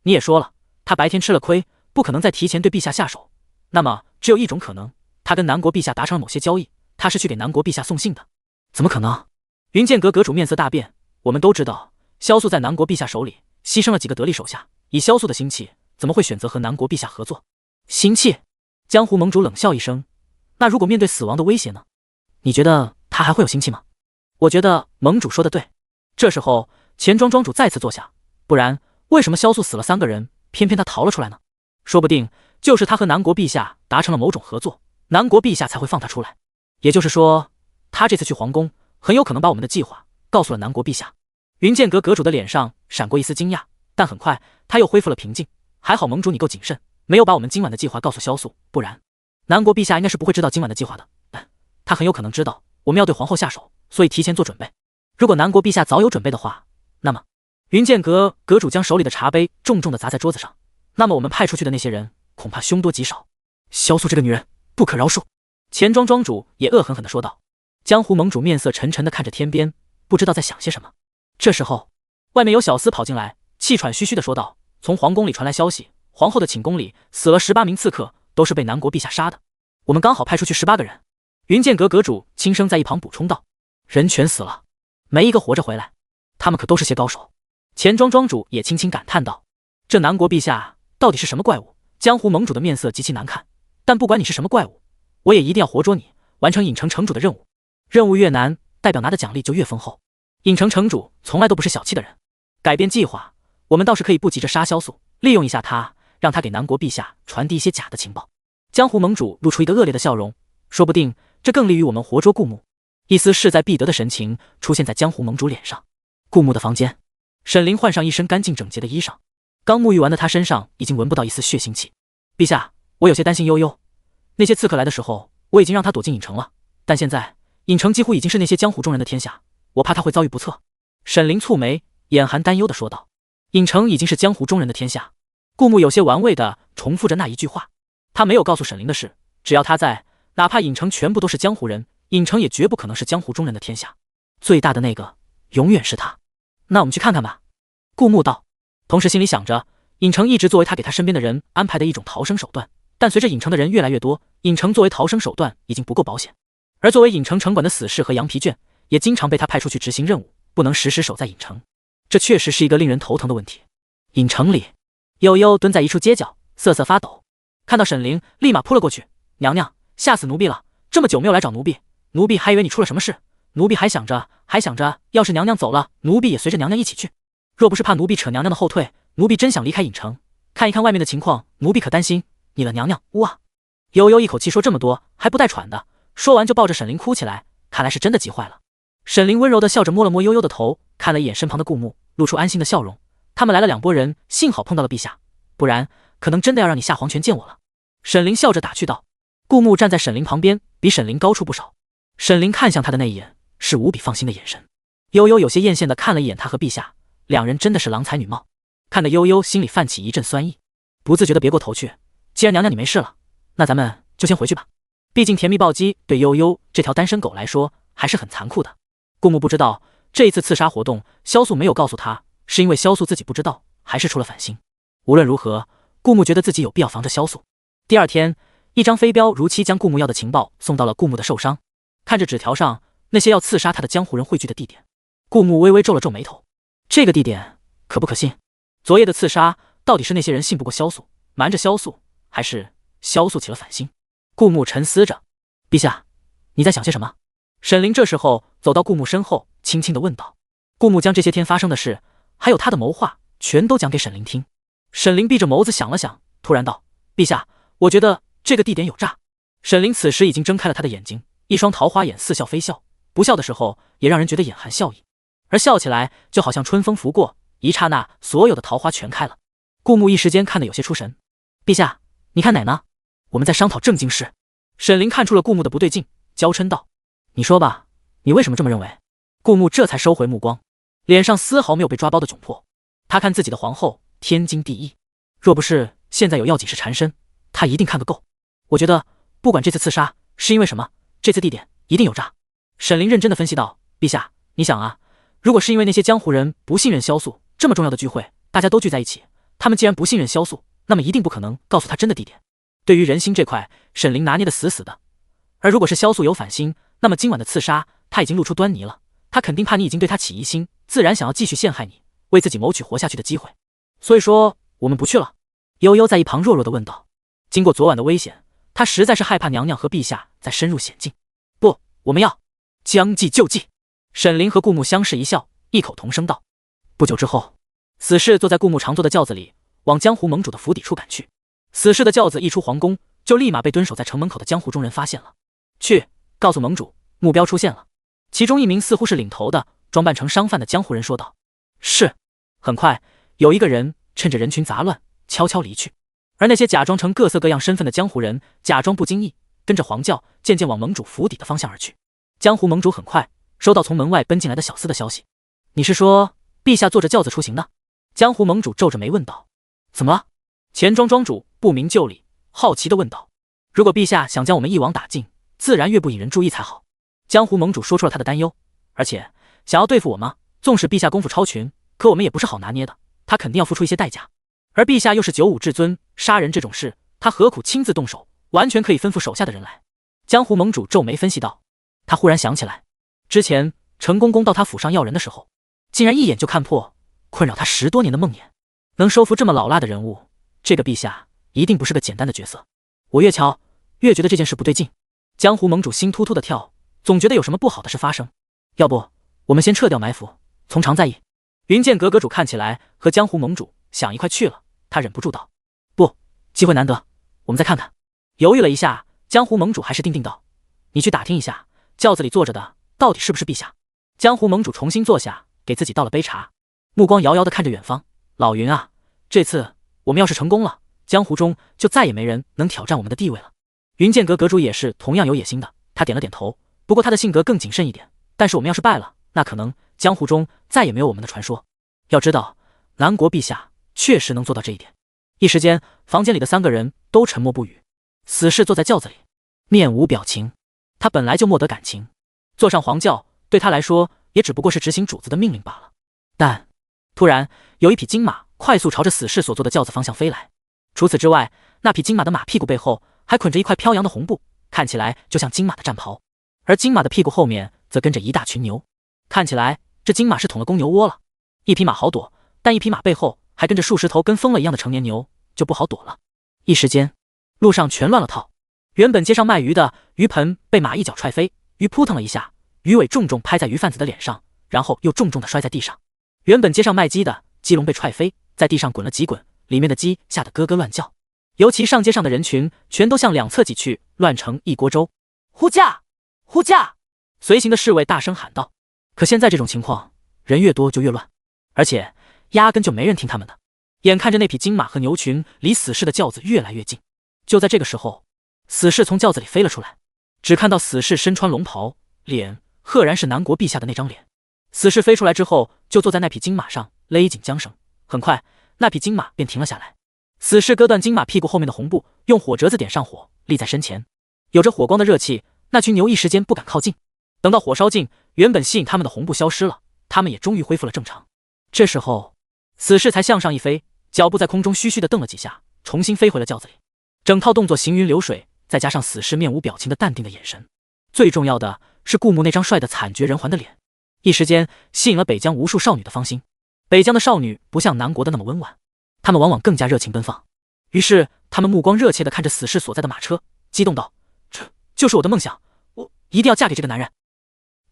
你也说了，他白天吃了亏，不可能再提前对陛下下手，那么只有一种可能，他跟南国陛下达成了某些交易，他是去给南国陛下送信的。怎么可能？云剑阁阁主面色大变。我们都知道萧素在南国陛下手里牺牲了几个得力手下，以萧素的心气，怎么会选择和南国陛下合作？心气？江湖盟主冷笑一声。那如果面对死亡的威胁呢？你觉得他还会有心气吗？我觉得盟主说的对。这时候钱庄庄主再次坐下。不然为什么萧素死了3个人，偏偏他逃了出来呢？说不定就是他和南国陛下达成了某种合作，南国陛下才会放他出来。也就是说，他这次去皇宫，很有可能把我们的计划告诉了南国陛下。云剑阁阁主的脸上闪过一丝惊讶，但很快他又恢复了平静。还好盟主你够谨慎，没有把我们今晚的计划告诉萧素，不然南国陛下应该是不会知道今晚的计划的。但他很有可能知道我们要对皇后下手，所以提前做准备。如果南国陛下早有准备的话，那么云剑阁阁主将手里的茶杯重重地砸在桌子上，那么我们派出去的那些人恐怕凶多吉少。萧素这个女人不可饶恕。钱庄庄主也恶狠狠地说道。江湖盟主面色沉沉地看着天边，不知道在想些什么。这时候外面有小厮跑进来，气喘吁吁地说道：从皇宫里传来消息，皇后的寝宫里死了18名刺客，都是被南国陛下杀的。我们刚好派出去18个人。云剑阁阁主轻声在一旁补充道。人全死了，没一个活着回来，他们可都是些高手。钱庄庄主也轻轻感叹道。这南国陛下到底是什么怪物？江湖盟主的面色极其难看。但不管你是什么怪物，我也一定要活捉你，完成尹城城主的任务。任务越难，代表拿的奖励就越丰厚。尹城城主从来都不是小气的人，改变计划，我们倒是可以不急着杀萧素，利用一下他，让他给南国陛下传递一些假的情报。江湖盟主露出一个恶劣的笑容，说不定这更利于我们活捉顾木。一丝势在必得的神情出现在江湖盟主脸上。顾木的房间，沈凌换上一身干净整洁的衣裳，刚沐浴完的他身上已经闻不到一丝血腥气。陛下，我有些担心悠悠，那些刺客来的时候，我已经让他躲进尹城了，但现在尹城几乎已经是那些江湖中人的天下，我怕他会遭遇不测。沈凌蹙眉，眼含担忧地说道。尹城已经是江湖中人的天下。顾木有些玩味地重复着那一句话。他没有告诉沈凌的是，只要他在，哪怕尹城全部都是江湖人，尹城也绝不可能是江湖中人的天下，最大的那个永远是他。那我们去看看吧。顾木道，同时心里想着，尹城一直作为他给他身边的人安排的一种逃生手段，但随着尹城的人越来越多，尹城作为逃生手段已经不够保险。而作为尹城城管的死士和羊皮卷，也经常被他派出去执行任务，不能时时守在尹城，这确实是一个令人头疼的问题。尹城里，悠悠蹲在一处街角，瑟瑟发抖，看到沈凌，立马扑了过去。娘娘，吓死奴婢了，这么久没有来找奴婢，奴婢还以为你出了什么事，奴婢还想着要是娘娘走了，奴婢也随着娘娘一起去。若不是怕奴婢扯娘娘的后腿，奴婢真想离开隐城，看一看外面的情况，奴婢可担心你了娘娘。呜啊！悠悠一口气说这么多，还不带喘的，说完就抱着沈凌哭起来，看来是真的急坏了。沈凌温柔的笑着摸了摸悠悠的头，看了一眼身旁的顾木，露出安心的笑容。他们来了2拨人，幸好碰到了陛下，不然可能真的要让你下黄泉见我了。沈凌笑着打趣道。顾木站在沈凌旁边，比沈凌高出不少。沈凌看向他的那一眼，是无比放心的眼神。悠悠有些艳羡的看了一眼他和陛下，两人真的是郎才女貌，看得悠悠心里泛起一阵酸意，不自觉的别过头去。既然娘娘你没事了，那咱们就先回去吧。毕竟甜蜜暴击对悠悠这条单身狗来说还是很残酷的。顾木不知道这一次刺杀活动，萧素没有告诉他，是因为萧素自己不知道，还是出了反心。无论如何，顾木觉得自己有必要防着萧素。第二天，一张飞镖如期将顾木要的情报送到了顾木的受伤。看着纸条上那些要刺杀他的江湖人汇聚的地点，顾木微微皱了皱眉头。这个地点可不可信？昨夜的刺杀到底是那些人信不过萧素，瞒着萧素，还是萧素起了反心？顾木沉思着。陛下，你在想些什么？沈凌这时候走到顾木身后，轻轻地问道。顾木将这些天发生的事，还有他的谋划，全都讲给沈凌听。沈凌闭着眸子想了想，突然道：陛下，我觉得这个地点有诈。沈凌此时已经睁开了他的眼睛，一双桃花眼似笑非笑，不笑的时候也让人觉得眼含笑意，而笑起来就好像春风拂过，一刹那所有的桃花全开了。顾木一时间看得有些出神。陛下，你看哪呢？我们在商讨正经事。沈凌看出了顾木的不对劲，娇嗔道：你说吧，你为什么这么认为？顾木这才收回目光，脸上丝毫没有被抓包的窘迫。他看自己的皇后天经地义，若不是现在有要紧事缠身，他一定看个够。我觉得不管这次刺杀是因为什么，这次地点一定有诈。沈凌认真的分析道：陛下，你想啊，如果是因为那些江湖人不信任萧素，这么重要的聚会大家都聚在一起，他们既然不信任萧素，那么一定不可能告诉他真的地点。对于人心这块，沈凌拿捏的死死的。而如果是萧素有反心，那么今晚的刺杀他已经露出端倪了，他肯定怕你已经对他起疑心，自然想要继续陷害你，为自己谋取活下去的机会。所以说我们不去了。悠悠在一旁弱弱的问道。经过昨晚的危险，他实在是害怕娘娘和陛下再深入险境。不，我们要将计就计。沈凌和顾木相视一笑，异口同声道。不久之后，死士坐在顾木常坐的轿子里，往江湖盟主的府邸处赶去。死士的轿子一出皇宫，就立马被蹲守在城门口的江湖中人发现了。去，告诉盟主，目标出现了。其中一名似乎是领头的，装扮成商贩的江湖人说道。是。很快，有一个人趁着人群杂乱，悄悄离去。而那些假装成各色各样身份的江湖人，假装不经意，跟着黄轿渐渐往盟主府邸的方向而去。江湖盟主很快收到从门外奔进来的小厮的消息。你是说陛下坐着轿子出行呢？江湖盟主皱着眉问道。怎么了？钱庄庄主不明就里，好奇地问道。如果陛下想将我们一网打尽，自然越不引人注意才好。江湖盟主说出了他的担忧。而且想要对付我吗？纵使陛下功夫超群，可我们也不是好拿捏的，他肯定要付出一些代价。而陛下又是95至尊，杀人这种事他何苦亲自动手，完全可以吩咐手下的人来。江湖盟主皱眉分析道。他忽然想起来，之前陈公公到他府上要人的时候，竟然一眼就看破困扰他10多年的梦魇。能收服这么老辣的人物，这个陛下一定不是个简单的角色。我越瞧越觉得这件事不对劲。江湖盟主心突突的跳，总觉得有什么不好的事发生。要不我们先撤掉埋伏，从长再议。云剑阁阁主看起来和江湖盟主想一块去了，他忍不住道。不，机会难得，我们再看看。犹豫了一下，江湖盟主还是定定道。你去打听一下，轿子里坐着的到底是不是陛下。江湖盟主重新坐下，给自己倒了杯茶，目光遥遥地看着远方。老云啊，这次我们要是成功了，江湖中就再也没人能挑战我们的地位了。云剑阁阁主也是同样有野心的，他点了点头，不过他的性格更谨慎一点。但是我们要是败了，那可能江湖中再也没有我们的传说。要知道，南国陛下确实能做到这一点。一时间，房间里的3个人都沉默不语。死士坐在轿子里，面无表情。他本来就莫得感情，坐上皇轿对他来说也只不过是执行主子的命令罢了。但突然有一匹金马快速朝着死士所坐的轿子方向飞来。除此之外，那匹金马的马屁股背后还捆着一块飘扬的红布，看起来就像金马的战袍。而金马的屁股后面则跟着一大群牛，看起来这金马是捅了公牛窝了。一匹马好躲，但一匹马背后还跟着数十头跟疯了一样的成年牛，就不好躲了。一时间，路上全乱了套。原本街上卖鱼的鱼盆被马一脚踹飞，鱼扑腾了一下，鱼尾重重拍在鱼贩子的脸上，然后又重重地摔在地上。原本街上卖鸡的鸡笼被踹飞，在地上滚了几滚，里面的鸡吓得咯咯乱叫。尤其上街上的人群全都向两侧挤去，乱成一锅粥。呼驾！呼驾！随行的侍卫大声喊道。可现在这种情况，人越多就越乱，而且压根就没人听他们的。眼看着那匹金马和牛群离死士的轿子越来越近，就在这个时候，死士从轿子里飞了出来。只看到死士身穿龙袍，脸赫然是南国陛下的那张脸。死士飞出来之后，就坐在那匹金马上，勒紧缰绳。很快，那匹金马便停了下来。死士割断金马屁股后面的红布，用火折子点上火，立在身前。有着火光的热气，那群牛一时间不敢靠近。等到火烧尽，原本吸引他们的红布消失了，他们也终于恢复了正常。这时候，死士才向上一飞，脚步在空中虚虚的蹬了几下，重新飞回了轿子里。整套动作行云流水，再加上死士面无表情的淡定的眼神，最重要的是顾木那张帅得惨绝人寰的脸，一时间吸引了北疆无数少女的芳心。北疆的少女不像南国的那么温婉，她们往往更加热情奔放。于是她们目光热切地看着死士所在的马车，激动道：“这就是我的梦想，我一定要嫁给这个男人。”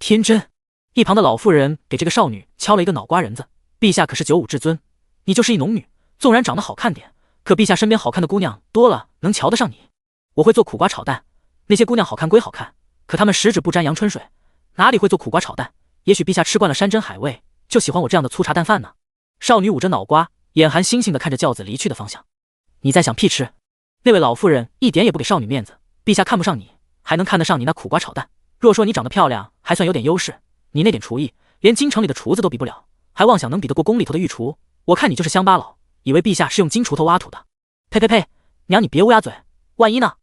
天真！一旁的老妇人给这个少女敲了一个脑瓜仁子：“陛下可是95至尊，你就是一农女，纵然长得好看点，可陛下身边好看的姑娘多了，能瞧得上你？我会做苦瓜炒蛋，那些姑娘好看归好看，可她们十指不沾阳春水，哪里会做苦瓜炒蛋？也许陛下吃惯了山珍海味，就喜欢我这样的粗茶淡饭呢。”少女捂着脑瓜，眼含星星地看着轿子离去的方向。“你在想屁吃？”那位老妇人一点也不给少女面子。“陛下看不上你，还能看得上你那苦瓜炒蛋？若说你长得漂亮，还算有点优势，你那点厨艺，连京城里的厨子都比不了，还妄想能比得过宫里头的御厨？我看你就是乡巴佬，以为陛下是用金锄头挖土的。呸呸呸！娘，你别乌鸦嘴，万一呢？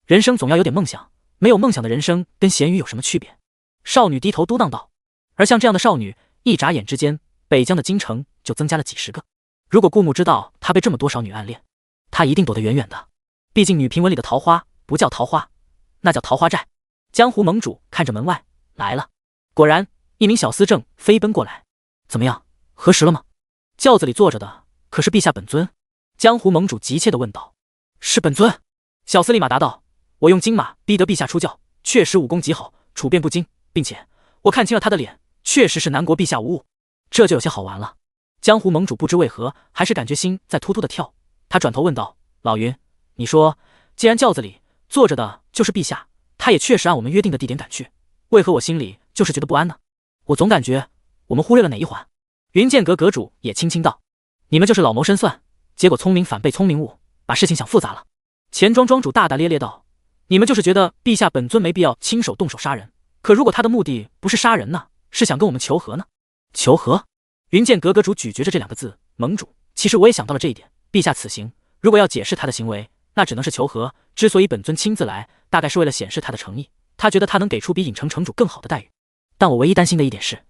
人生总要有点梦想，没有梦想的人生跟咸鱼有什么区别？”少女低头嘟囔道。而像这样的少女，一眨眼之间，北疆的京城就增加了几十个。如果顾木知道他被这么多少女暗恋，他一定躲得远远的。毕竟女评文里的桃花不叫桃花，那叫桃花寨。江湖盟主看着门外来了，果然一名小厮正飞奔过来。“怎么样，核实了吗？”轿子里坐着的可是陛下本尊？江湖盟主急切地问道。“是本尊。”小厮立马答道。“我用金马逼得陛下出轿，确实武功极好，处变不惊，并且我看清了他的脸，确实是南国陛下无误。”这就有些好玩了。江湖盟主不知为何还是感觉心在突突的跳，他转头问道：“老云，你说既然轿子里坐着的就是陛下，他也确实按我们约定的地点赶去，为何我心里就是觉得不安呢？我总感觉我们忽略了哪一环。”云剑阁阁主也轻轻道：“你们就是老谋深算，结果聪明反被聪明误，把事情想复杂了。”钱庄庄主大大咧咧道：“你们就是觉得陛下本尊没必要亲手动手杀人，可如果他的目的不是杀人呢，是想跟我们求和呢？”求和？云剑阁阁主咀嚼着这两个字。盟主，其实我也想到了这一点。陛下此行如果要解释他的行为，那只能是求和。之所以本尊亲自来，大概是为了显示他的诚意，他觉得他能给出比影城城主更好的待遇。但我唯一担心的一点是，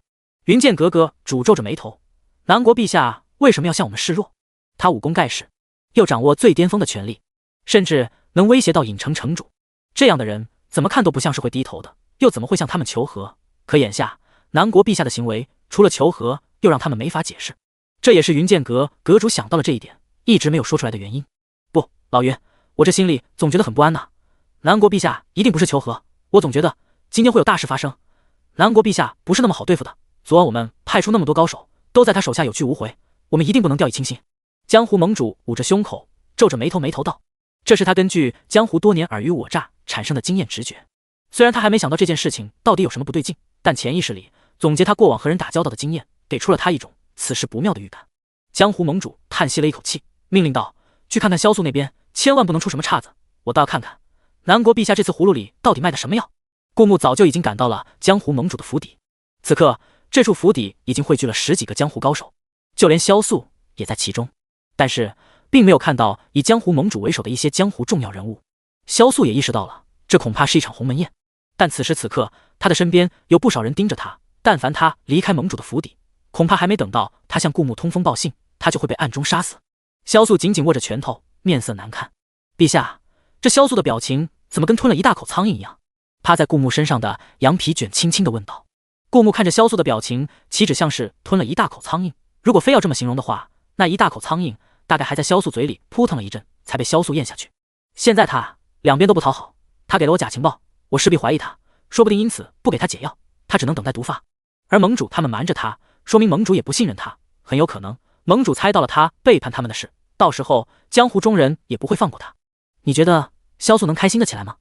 云剑阁阁主皱着眉头，南国陛下为什么要向我们示弱？他武功盖世，又掌握最巅峰的权力，甚至能威胁到影城城主，这样的人怎么看都不像是会低头的，又怎么会向他们求和？可眼下南国陛下的行为，除了求和，又让他们没法解释。这也是云剑阁阁主想到了这一点，一直没有说出来的原因。不，老云，我这心里总觉得很不安呐。南国陛下一定不是求和，我总觉得今天会有大事发生。南国陛下不是那么好对付的，昨晚我们派出那么多高手，都在他手下有去无回，我们一定不能掉以轻心。江湖盟主捂着胸口，皱着眉头道：“这是他根据江湖多年尔虞我诈产生的经验直觉。虽然他还没想到这件事情到底有什么不对劲，但潜意识里总结他过往和人打交道的经验，给出了他一种此事不妙的预感。”江湖盟主叹息了一口气，命令道：“去看看萧素那边，千万不能出什么岔子。我倒要看看南国陛下这次葫芦里到底卖的什么药。”顾木早就已经赶到了江湖盟主的府邸，此刻这处府邸已经汇聚了10几个江湖高手，就连萧素也在其中，但是并没有看到以江湖盟主为首的一些江湖重要人物。萧素也意识到了，这恐怕是一场鸿门宴，但此时此刻他的身边有不少人盯着他，但凡他离开盟主的府邸，恐怕还没等到他向顾木通风报信，他就会被暗中杀死。萧素紧紧握着拳头，面色难看。陛下，这萧素的表情怎么跟吞了一大口苍蝇一样？趴在顾木身上的羊皮卷轻轻地问道。顾木看着萧素的表情，岂止像是吞了一大口苍蝇，如果非要这么形容的话，那一大口苍蝇大概还在萧素嘴里扑腾了一阵，才被萧素咽下去。现在他两边都不讨好，他给了我假情报，我势必怀疑他，说不定因此不给他解药，他只能等待毒发。而盟主他们瞒着他，说明盟主也不信任他，很有可能盟主猜到了他背叛他们的事，到时候江湖中人也不会放过他。你觉得萧素能开心的起来吗？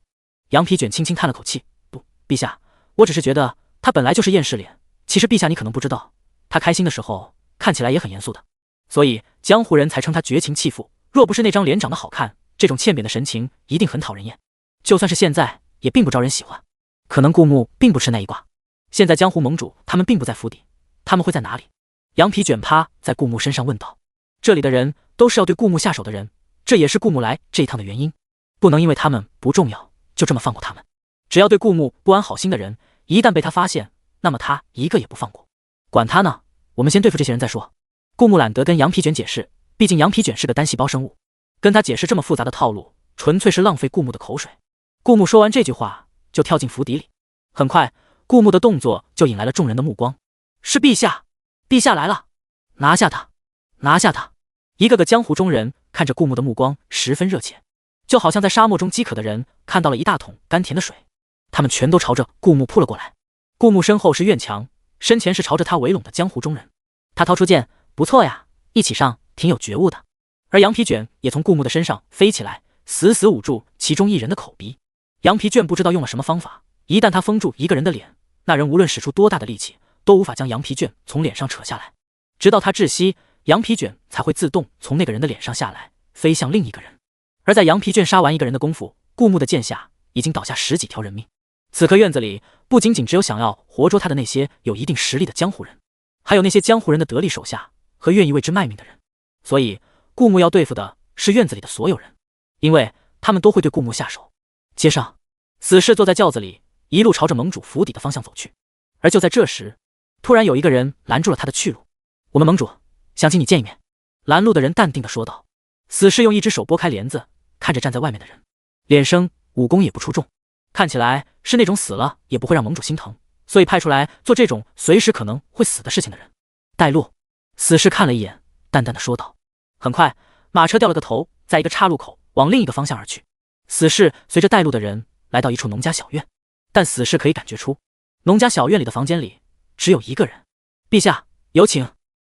羊皮卷轻轻叹了口气，不，陛下，我只是觉得他本来就是厌世脸。其实陛下你可能不知道，他开心的时候看起来也很严肃的，所以江湖人才称他绝情弃妇。若不是那张脸长得好看，这种欠扁的神情一定很讨人厌。就算是现在，也并不招人喜欢。可能顾木并不吃那一挂。现在江湖盟主他们并不在府邸，他们会在哪里？羊皮卷趴在顾木身上问道。这里的人都是要对顾木下手的人，这也是顾木来这一趟的原因。不能因为他们不重要，就这么放过他们。只要对顾木不安好心的人，一旦被他发现，那么他一个也不放过。管他呢，我们先对付这些人再说。顾木懒得跟羊皮卷解释，毕竟羊皮卷是个单细胞生物，跟他解释这么复杂的套路，纯粹是浪费顾木的口水。顾木说完这句话，就跳进府邸里。很快，顾木的动作就引来了众人的目光。是陛下，陛下来了！拿下他，拿下他！一个个江湖中人看着顾木的目光十分热切，就好像在沙漠中饥渴的人看到了一大桶甘甜的水，他们全都朝着顾木扑了过来。顾木身后是院墙，身前是朝着他围拢的江湖中人。他掏出剑，不错呀，一起上，挺有觉悟的。而羊皮卷也从顾木的身上飞起来，死死捂住其中一人的口鼻。羊皮卷不知道用了什么方法，一旦他封住一个人的脸，那人无论使出多大的力气，都无法将羊皮卷从脸上扯下来。直到他窒息，羊皮卷才会自动从那个人的脸上下来，飞向另一个人。而在羊皮卷杀完一个人的功夫，顾木的剑下已经倒下10几条人命。此刻院子里不仅仅只有想要活捉他的那些有一定实力的江湖人，还有那些江湖人的得力手下和愿意为之卖命的人。所以顾木要对付的是院子里的所有人，因为他们都会对顾木下手。街上，死士坐在轿子里，一路朝着盟主府邸的方向走去。而就在这时，突然有一个人拦住了他的去路。我们盟主想请你见一面。拦路的人淡定地说道。死士用一只手拨开帘子，看着站在外面的人，脸生武功也不出众，看起来是那种死了也不会让盟主心疼，所以派出来做这种随时可能会死的事情的人。带路。死士看了一眼，淡淡的说道。很快，马车掉了个头，在一个岔路口往另一个方向而去。死士随着带路的人来到一处农家小院，但死士可以感觉出，农家小院里的房间里只有一个人。陛下，有请。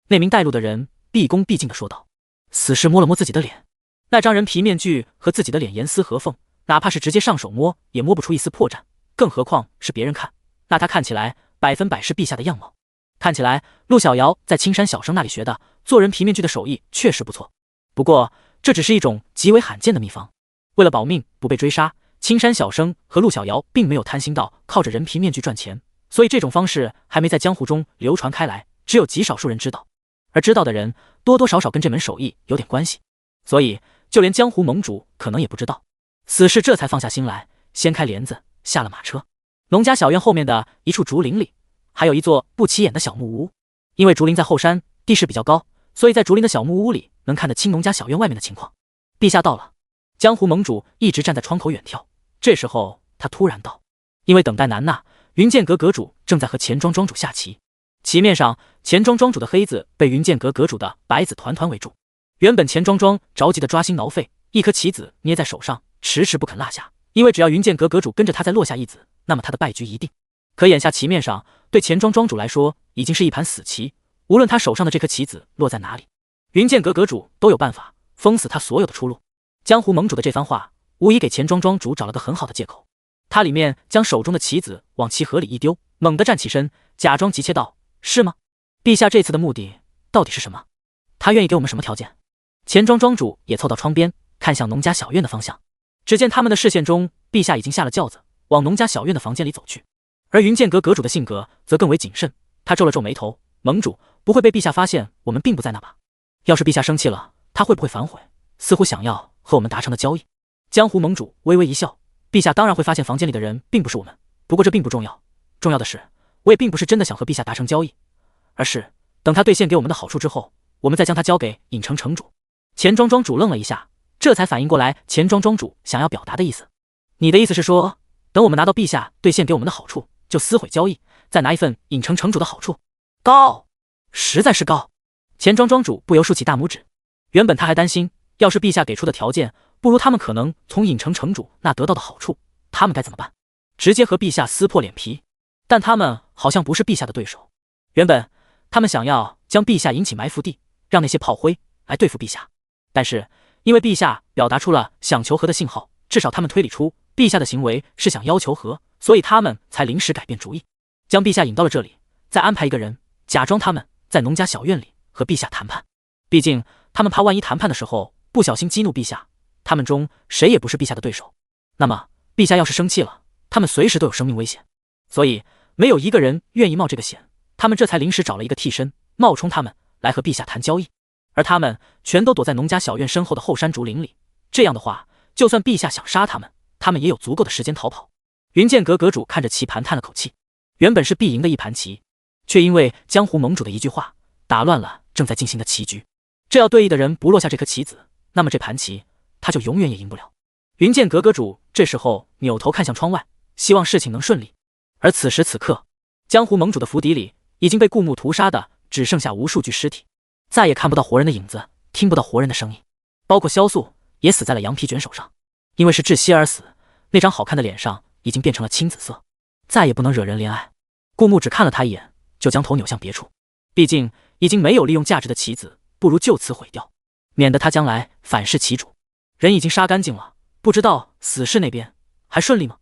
那名带路的人毕恭毕敬地说道。死士摸了摸自己的脸，那张人皮面具和自己的脸严丝合缝，哪怕是直接上手摸也摸不出一丝破绽，更何况是别人看，那他看起来100%是陛下的样貌。看起来陆小瑶在青山小生那里学的做人皮面具的手艺确实不错，不过这只是一种极为罕见的秘方。为了保命不被追杀，青山小生和陆小瑶并没有贪心到靠着人皮面具赚钱，所以这种方式还没在江湖中流传开来，只有极少数人知道，而知道的人多多少少跟这门手艺有点关系，所以就连江湖盟主可能也不知道。死士这才放下心来，掀开帘子下了马车。农家小院后面的一处竹林里，还有一座不起眼的小木屋。因为竹林在后山，地势比较高，所以在竹林的小木屋里能看得清农家小院外面的情况。陛下到了。江湖盟主一直站在窗口远眺，这时候他突然道。因为等待难呐，云剑阁阁主正在和钱庄庄主下棋，棋面上钱庄庄主的黑子被云剑阁阁主的白子团团围住。原本钱庄庄着急的抓心挠肺，一颗棋子捏在手上，迟迟不肯落下，因为只要云剑阁阁主跟着他再落下一子，那么他的败局一定。可眼下棋面上对钱庄庄主来说已经是一盘死棋，无论他手上的这颗棋子落在哪里，云剑阁阁主都有办法封死他所有的出路。江湖盟主的这番话无疑给钱庄庄主找了个很好的借口，他里面将手中的棋子往棋盒里一丢，猛地站起身，假装急切道：是吗？陛下这次的目的到底是什么？他愿意给我们什么条件？钱庄庄主也凑到窗边，看向农家小院的方向。只见他们的视线中，陛下已经下了轿子，往农家小院的房间里走去。而云剑阁阁主的性格则更为谨慎，他皱了皱眉头：盟主不会被陛下发现我们并不在那吧？要是陛下生气了，他会不会反悔？似乎想要和我们达成的交易。江湖盟主微微一笑：陛下当然会发现房间里的人并不是我们，不过这并不重要，重要的是我也并不是真的想和陛下达成交易，而是等他兑现给我们的好处之后，我们再将他交给尹城城主。钱庄庄主愣了一下，这才反应过来钱庄庄主想要表达的意思。你的意思是说，等我们拿到陛下兑现给我们的好处，就撕毁交易，再拿一份尹城城主的好处？高，实在是高。钱庄庄主不由竖起大拇指。原本他还担心，要是陛下给出的条件不如他们可能从尹城城主那得到的好处，他们该怎么办？直接和陛下撕破脸皮？但他们好像不是陛下的对手。原本他们想要将陛下引起埋伏地，让那些炮灰来对付陛下。但是因为陛下表达出了想求和的信号，至少他们推理出陛下的行为是想要求和，所以他们才临时改变主意，将陛下引到了这里，再安排一个人假装他们在农家小院里和陛下谈判。毕竟他们怕万一谈判的时候不小心激怒陛下，他们中谁也不是陛下的对手，那么陛下要是生气了，他们随时都有生命危险。所以没有一个人愿意冒这个险，他们这才临时找了一个替身冒充他们来和陛下谈交易，而他们全都躲在农家小院身后的后山竹林里。这样的话，就算陛下想杀他们，他们也有足够的时间逃跑。云剑阁阁主看着棋盘叹了口气，原本是必赢的一盘棋，却因为江湖盟主的一句话打乱了正在进行的棋局。这要对弈的人不落下这颗棋子，那么这盘棋他就永远也赢不了。云剑阁阁主这时候扭头看向窗外，希望事情能顺利。而此时此刻，江湖盟主的府邸里已经被顾木屠杀的只剩下无数具尸体，再也看不到活人的影子，听不到活人的声音，包括萧素也死在了羊皮卷手上，因为是窒息而死，那张好看的脸上已经变成了青紫色，再也不能惹人怜爱。顾木只看了他一眼，就将头扭向别处，毕竟已经没有利用价值的棋子，不如就此毁掉，免得他将来反噬其主。人已经杀干净了，不知道死士那边还顺利吗？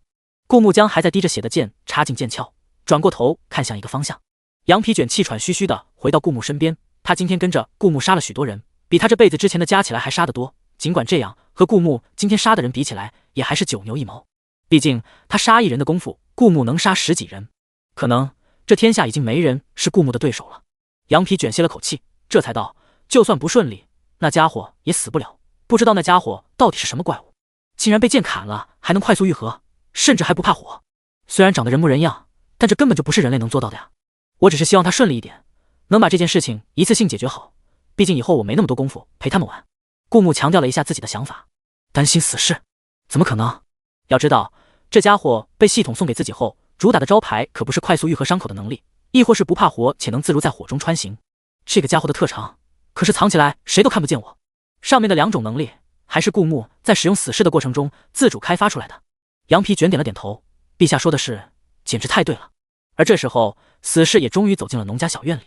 顾木将还在滴着血的剑插进剑鞘，转过头看向一个方向。羊皮卷气喘吁吁的回到顾木身边，他今天跟着顾木杀了许多人，比他这辈子之前的加起来还杀得多。尽管这样，和顾木今天杀的人比起来，也还是九牛一毛。毕竟他杀一人的功夫，顾木能杀10几人，可能这天下已经没人是顾木的对手了。羊皮卷歇了口气，这才道：就算不顺利，那家伙也死不了。不知道那家伙到底是什么怪物，竟然被剑砍了还能快速愈合，甚至还不怕火。虽然长得人模人样，但这根本就不是人类能做到的呀。我只是希望他顺利一点，能把这件事情一次性解决好，毕竟以后我没那么多功夫陪他们玩。顾木强调了一下自己的想法。担心死士？怎么可能？要知道这家伙被系统送给自己后，主打的招牌可不是快速愈合伤口的能力，亦或是不怕火且能自如在火中穿行。这个家伙的特长可是藏起来谁都看不见我。上面的2种能力还是顾木在使用死士的过程中自主开发出来的。羊皮卷点了点头，陛下说的是简直太对了。而这时候死士也终于走进了农家小院里，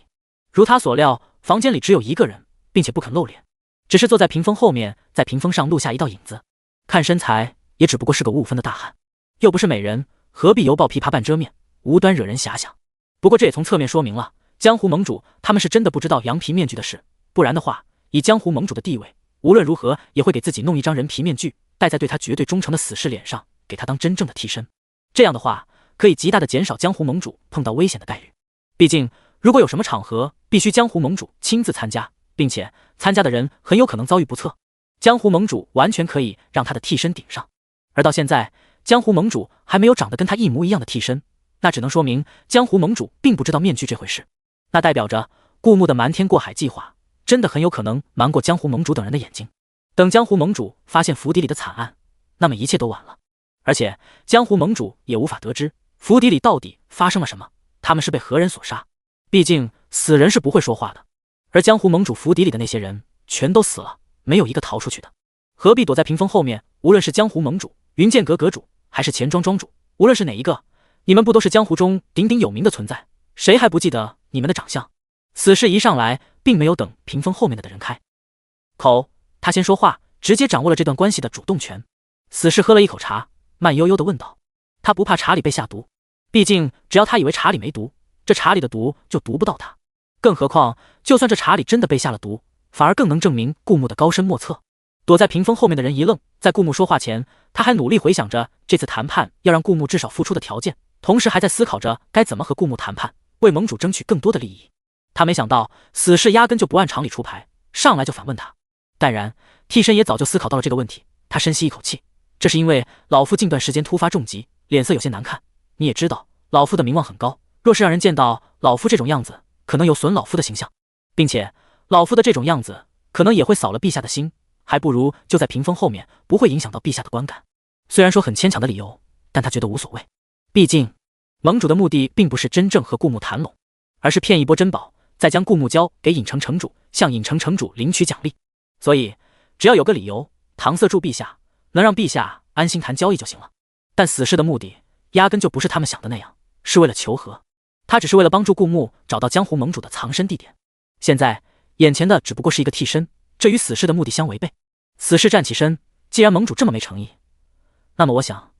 如他所料，房间里只有一个人，并且不肯露脸，只是坐在屏风后面，在屏风上录下一道影子。看身材也只不过是个5分的大汉，又不是美人，何必犹抱琵琶半遮面，无端惹人遐想。不过这也从侧面说明了江湖盟主他们是真的不知道羊皮面具的事，不然的话，以江湖盟主的地位，无论如何也会给自己弄一张人皮面具戴在对他绝对忠诚的死士脸上，给他当真正的替身。这样的话可以极大的减少江湖盟主碰到危险的概率。毕竟如果有什么场合必须江湖盟主亲自参加，并且参加的人很有可能遭遇不测，江湖盟主完全可以让他的替身顶上。而到现在江湖盟主还没有长得跟他一模一样的替身，那只能说明江湖盟主并不知道面具这回事。那代表着顾木的瞒天过海计划真的很有可能瞒过江湖盟主等人的眼睛。等江湖盟主发现府邸里的惨案，那么一切都晚了。而且江湖盟主也无法得知府邸里到底发生了什么，他们是被何人所杀。毕竟死人是不会说话的，而江湖盟主府邸里的那些人全都死了，没有一个逃出去的。何必躲在屏风后面？无论是江湖盟主、云剑阁阁主，还是钱庄庄主，无论是哪一个，你们不都是江湖中鼎鼎有名的存在？谁还不记得你们的长相？死士一上来并没有等屏风后面的人开口，他先说话，直接掌握了这段关系的主动权。死士喝了一口茶，慢悠悠地问道：他不怕茶里被下毒，毕竟只要他以为茶里没毒，这茶里的毒就毒不到他。更何况就算这茶里真的被下了毒，反而更能证明顾木的高深莫测。躲在屏风后面的人一愣，在顾木说话前，他还努力回想着这次谈判要让顾木至少付出的条件，同时还在思考着该怎么和顾木谈判，为盟主争取更多的利益。他没想到死士压根就不按常理出牌，上来就反问他。淡然，替身也早就思考到了这个问题，他深吸一口气，这是因为老夫近段时间突发重疾，脸色有些难看。你也知道老夫的名望很高，若是让人见到老夫这种样子，可能有损老夫的形象，并且老夫的这种样子可能也会扫了陛下的心，还不如就在屏风后面，不会影响到陛下的观感。虽然说很牵强的理由，但他觉得无所谓。毕竟盟主的目的并不是真正和顾木谈拢，而是骗一波珍宝，再将顾木交给尹城城主，向尹城城主领取奖励。所以只要有个理由搪塞住陛下，能让陛下安心谈交易就行了。但死士的目的压根就不是他们想的那样，是为了求和。他只是为了帮助顾木找到江湖盟主的藏身地点。现在眼前的只不过是一个替身，这与死侍的目的相违背。死侍站起身，既然盟主这么没诚意，那么我想，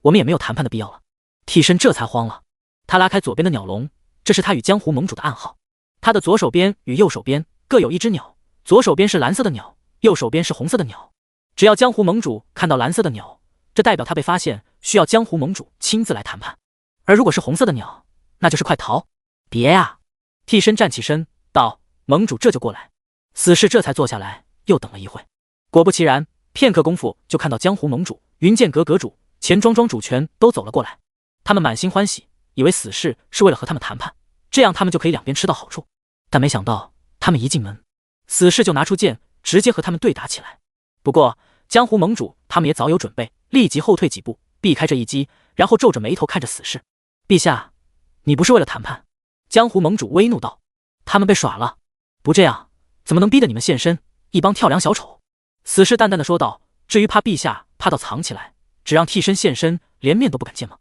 我们也没有谈判的必要了。替身这才慌了，他拉开左边的鸟笼，这是他与江湖盟主的暗号。他的左手边与右手边各有一只鸟，左手边是蓝色的鸟，右手边是红色的鸟。只要江湖盟主看到蓝色的鸟，这代表他被发现，需要江湖盟主亲自来谈判。而如果是红色的鸟，那就是快逃！别呀！替身站起身道：“盟主这就过来。”死侍这才坐下来，又等了一会。果不其然，片刻功夫就看到江湖盟主、云剑阁阁主、钱庄庄主全都走了过来。他们满心欢喜，以为死侍是为了和他们谈判，这样他们就可以两边吃到好处。但没想到，他们一进门，死侍就拿出剑，直接和他们对打起来。不过江湖盟主他们也早有准备，立即后退几步，避开这一击，然后皱着眉头看着死侍。陛下，你不是为了谈判？江湖盟主微怒道：“他们被耍了，不这样怎么能逼得你们现身？一帮跳梁小丑。”死侍淡淡的说道：“至于怕陛下怕到藏起来，只让替身现身，连面都不敢见吗？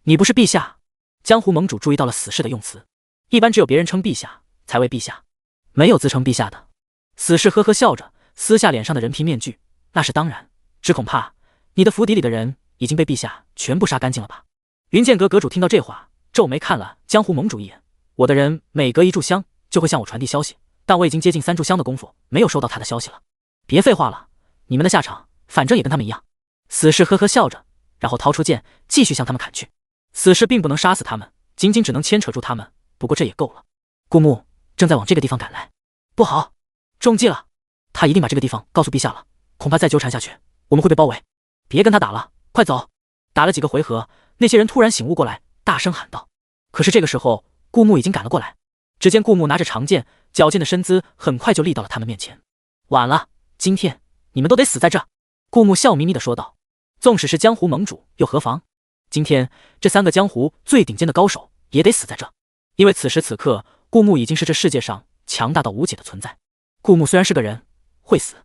你不是陛下？”江湖盟主注意到了死侍的用词，一般只有别人称陛下才为陛下，没有自称陛下的。死侍呵呵笑着，撕下脸上的人皮面具，那是当然，只恐怕你的府邸里的人已经被陛下全部杀干净了吧？云剑阁阁主听到这话，皱眉看了江湖盟主一眼。我的人每隔一炷香就会向我传递消息，但我已经接近3炷香的功夫，没有收到他的消息了。别废话了，你们的下场反正也跟他们一样。死侍呵呵笑着，然后掏出剑继续向他们砍去。死侍并不能杀死他们，仅仅只能牵扯住他们，不过这也够了。顾木正在往这个地方赶来，不好，中计了！他一定把这个地方告诉陛下了，恐怕再纠缠下去，我们会被包围。别跟他打了，快走！打了几个回合，那些人突然醒悟过来，大声喊道。可是这个时候，顾木已经赶了过来。只见顾木拿着长剑，矫健的身姿很快就立到了他们面前。晚了，今天你们都得死在这！顾木笑眯眯地说道。纵使是江湖盟主又何妨？今天这3个江湖最顶尖的高手也得死在这，因为此时此刻，顾木已经是这世界上强大到无解的存在。顾木虽然是个人，会死，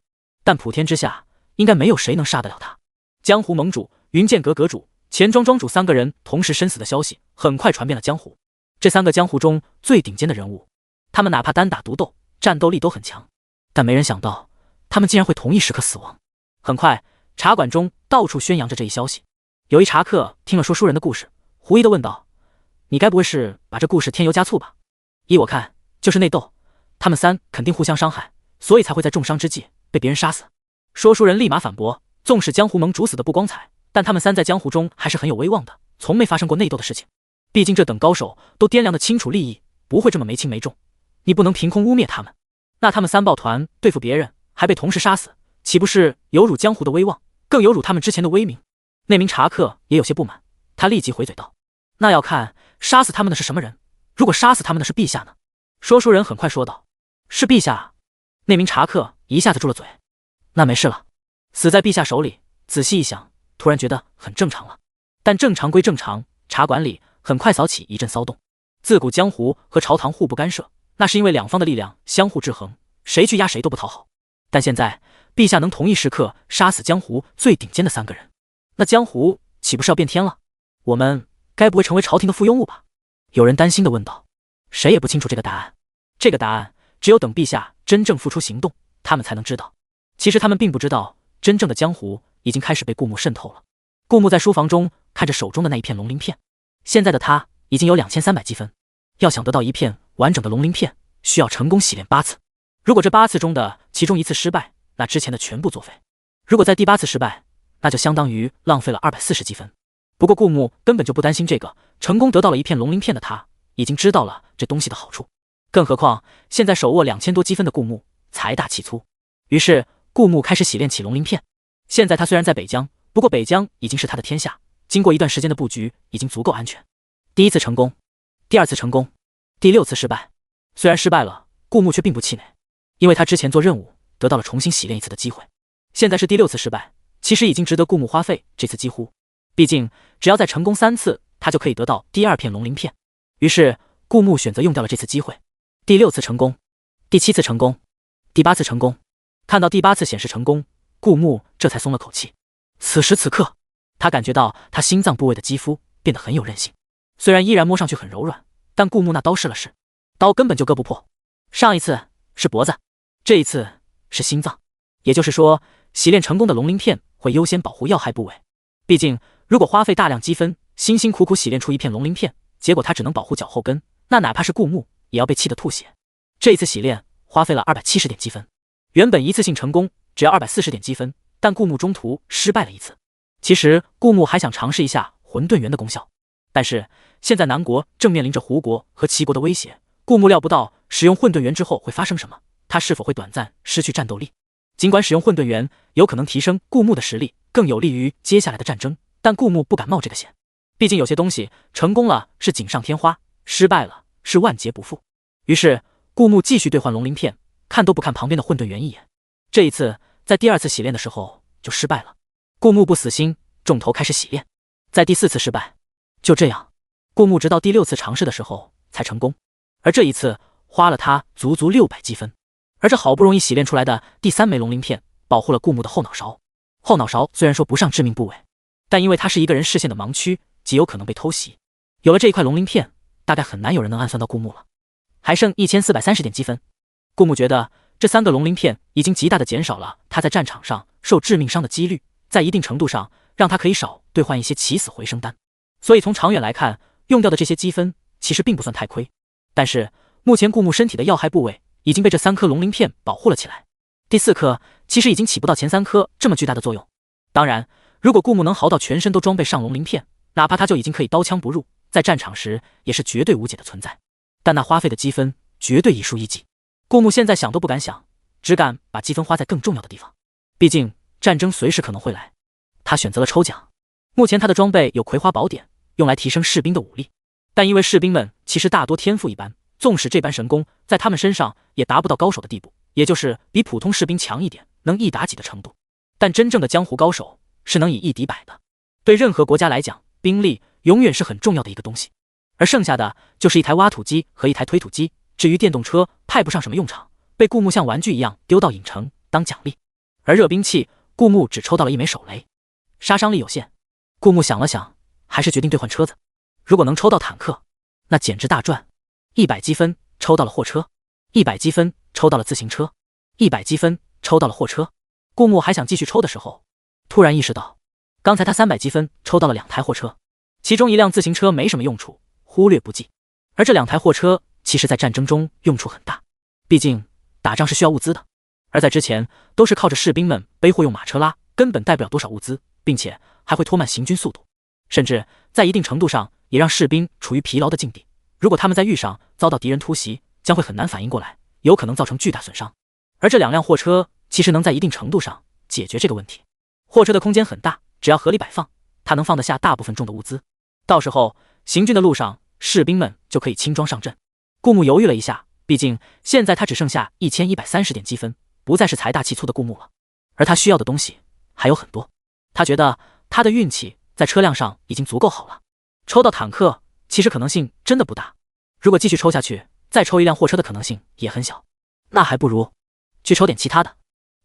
但普天之下应该没有谁能杀得了他。江湖盟主、云剑阁阁主、钱庄庄主3个人同时身死的消息很快传遍了江湖。这3个江湖中最顶尖的人物，他们哪怕单打独斗，战斗力都很强，但没人想到他们竟然会同一时刻死亡。很快，茶馆中到处宣扬着这一消息。有一茶客听了说书人的故事，狐疑地问道：“你该不会是把这故事添油加醋吧？依我看，就是内斗，他们3肯定互相伤害，所以才会在重伤之际被别人杀死。”说书人立马反驳：“纵使江湖盟主死的不光彩，但他们3在江湖中还是很有威望的，从没发生过内斗的事情。毕竟这等高手都掂量得清楚利益，不会这么没轻没重。你不能凭空污蔑他们，那他们3抱团对付别人，还被同时杀死，岂不是有辱江湖的威望，更有辱他们之前的威名？”那名茶客也有些不满，他立即回嘴道：“那要看杀死他们的是什么人，如果杀死他们的是陛下呢？”说书人很快说道：“是陛下。”那名茶客一下子住了嘴。那没事了，死在陛下手里，仔细一想，突然觉得很正常了。但正常归正常，茶馆里很快扫起一阵骚动。自古江湖和朝堂互不干涉，那是因为两方的力量相互制衡，谁去压谁都不讨好。但现在陛下能同一时刻杀死江湖最顶尖的3个人，那江湖岂不是要变天了？我们该不会成为朝廷的附庸物吧？有人担心地问道。谁也不清楚这个答案，这个答案只有等陛下真正付出行动，他们才能知道。其实他们并不知道，真正的江湖已经开始被顾木渗透了。顾木在书房中看着手中的那一片龙鳞片，现在的他已经有2300积分，要想得到一片完整的龙鳞片，需要成功洗练8次。如果这8次中的其中1次失败，那之前的全部作废。如果在第8次失败，那就相当于浪费了240积分。不过顾木根本就不担心这个，成功得到了一片龙鳞片的他，已经知道了这东西的好处。更何况现在手握2000多积分的顾木财大气粗，于是顾木开始洗练起龙鳞片。现在他虽然在北疆，不过北疆已经是他的天下，经过一段时间的布局，已经足够安全。第1次成功，第2次成功，第6次失败。虽然失败了，顾木却并不气馁，因为他之前做任务得到了重新洗练一次的机会。现在是第6次失败，其实已经值得顾木花费这次几乎。毕竟只要再成功3次，他就可以得到第2片龙鳞片。于是顾木选择用掉了这次机会。第6次成功，第7次成功，第8次成功。看到第8次显示成功，顾木这才松了口气。此时此刻，他感觉到他心脏部位的肌肤变得很有韧性，虽然依然摸上去很柔软，但顾木那刀试了试，刀根本就割不破。上一次是脖子，这一次是心脏，也就是说，洗炼成功的龙鳞片会优先保护要害部位。毕竟，如果花费大量积分，辛辛苦苦洗炼出一片龙鳞片，结果它只能保护脚后跟，那哪怕是顾木也要被气得吐血。这一次洗炼花费了270点积分，原本一次性成功只要240点积分，但顾木中途失败了一次。其实顾木还想尝试一下混沌元的功效，但是现在南国正面临着胡国和齐国的威胁，顾木料不到使用混沌元之后会发生什么，他是否会短暂失去战斗力。尽管使用混沌元有可能提升顾木的实力，更有利于接下来的战争，但顾木不敢冒这个险。毕竟有些东西成功了是锦上添花，失败了是万劫不复。于是顾木继续兑换龙鳞片，看都不看旁边的混沌元一眼。这一次在第2次洗炼的时候就失败了。顾木不死心，重头开始洗炼。在第4次失败，就这样，顾木直到第6次尝试的时候才成功。而这一次花了他足足600积分。而这好不容易洗炼出来的第3枚龙鳞片，保护了顾木的后脑勺。后脑勺虽然说不上致命部位，但因为它是一个人视线的盲区，极有可能被偷袭。有了这一块龙鳞片，大概很难有人能暗算到顾木了。还剩1430点积分，顾木觉得这3个龙鳞片已经极大的减少了他在战场上受致命伤的几率，在一定程度上让他可以少兑换一些起死回生丹。所以从长远来看，用掉的这些积分其实并不算太亏。但是目前顾木身体的要害部位已经被这3颗龙鳞片保护了起来，第4颗其实已经起不到前3颗这么巨大的作用。当然，如果顾木能嚎到全身都装备上龙鳞片，哪怕他就已经可以刀枪不入，在战场时也是绝对无解的存在。但那花费的积分绝对一输一记。顾木现在想都不敢想，只敢把积分花在更重要的地方。毕竟战争随时可能会来。他选择了抽奖。目前他的装备有葵花宝典，用来提升士兵的武力，但因为士兵们其实大多天赋一般，纵使这般神功在他们身上也达不到高手的地步，也就是比普通士兵强一点，能一打几的程度。但真正的江湖高手是能以1敌100的。对任何国家来讲，兵力永远是很重要的一个东西，而剩下的就是一台挖土机和一台推土机。至于电动车，派不上什么用场，被顾木像玩具一样丢到影城当奖励。而热兵器，顾木只抽到了1枚手雷，杀伤力有限。顾木想了想，还是决定兑换车子。如果能抽到坦克，那简直大赚。100积分抽到了货车，100积分抽到了自行车，100积分抽到了货车。顾木还想继续抽的时候，突然意识到，刚才他300积分抽到了2台货车，其中1辆自行车没什么用处，忽略不计。而这2台货车其实在战争中用处很大，毕竟打仗是需要物资的，而在之前都是靠着士兵们背货用马车拉，根本带不了多少物资，并且还会拖慢行军速度，甚至在一定程度上也让士兵处于疲劳的境地。如果他们在遇上遭到敌人突袭，将会很难反应过来，有可能造成巨大损伤。而这2辆货车其实能在一定程度上解决这个问题。货车的空间很大，只要合理摆放，它能放得下大部分重的物资，到时候行军的路上士兵们就可以轻装上阵。顾木犹豫了一下，毕竟现在他只剩下1130点积分，不再是财大气粗的顾木了，而他需要的东西还有很多。他觉得他的运气在车辆上已经足够好了，抽到坦克其实可能性真的不大，如果继续抽下去，再抽一辆货车的可能性也很小，那还不如去抽点其他的。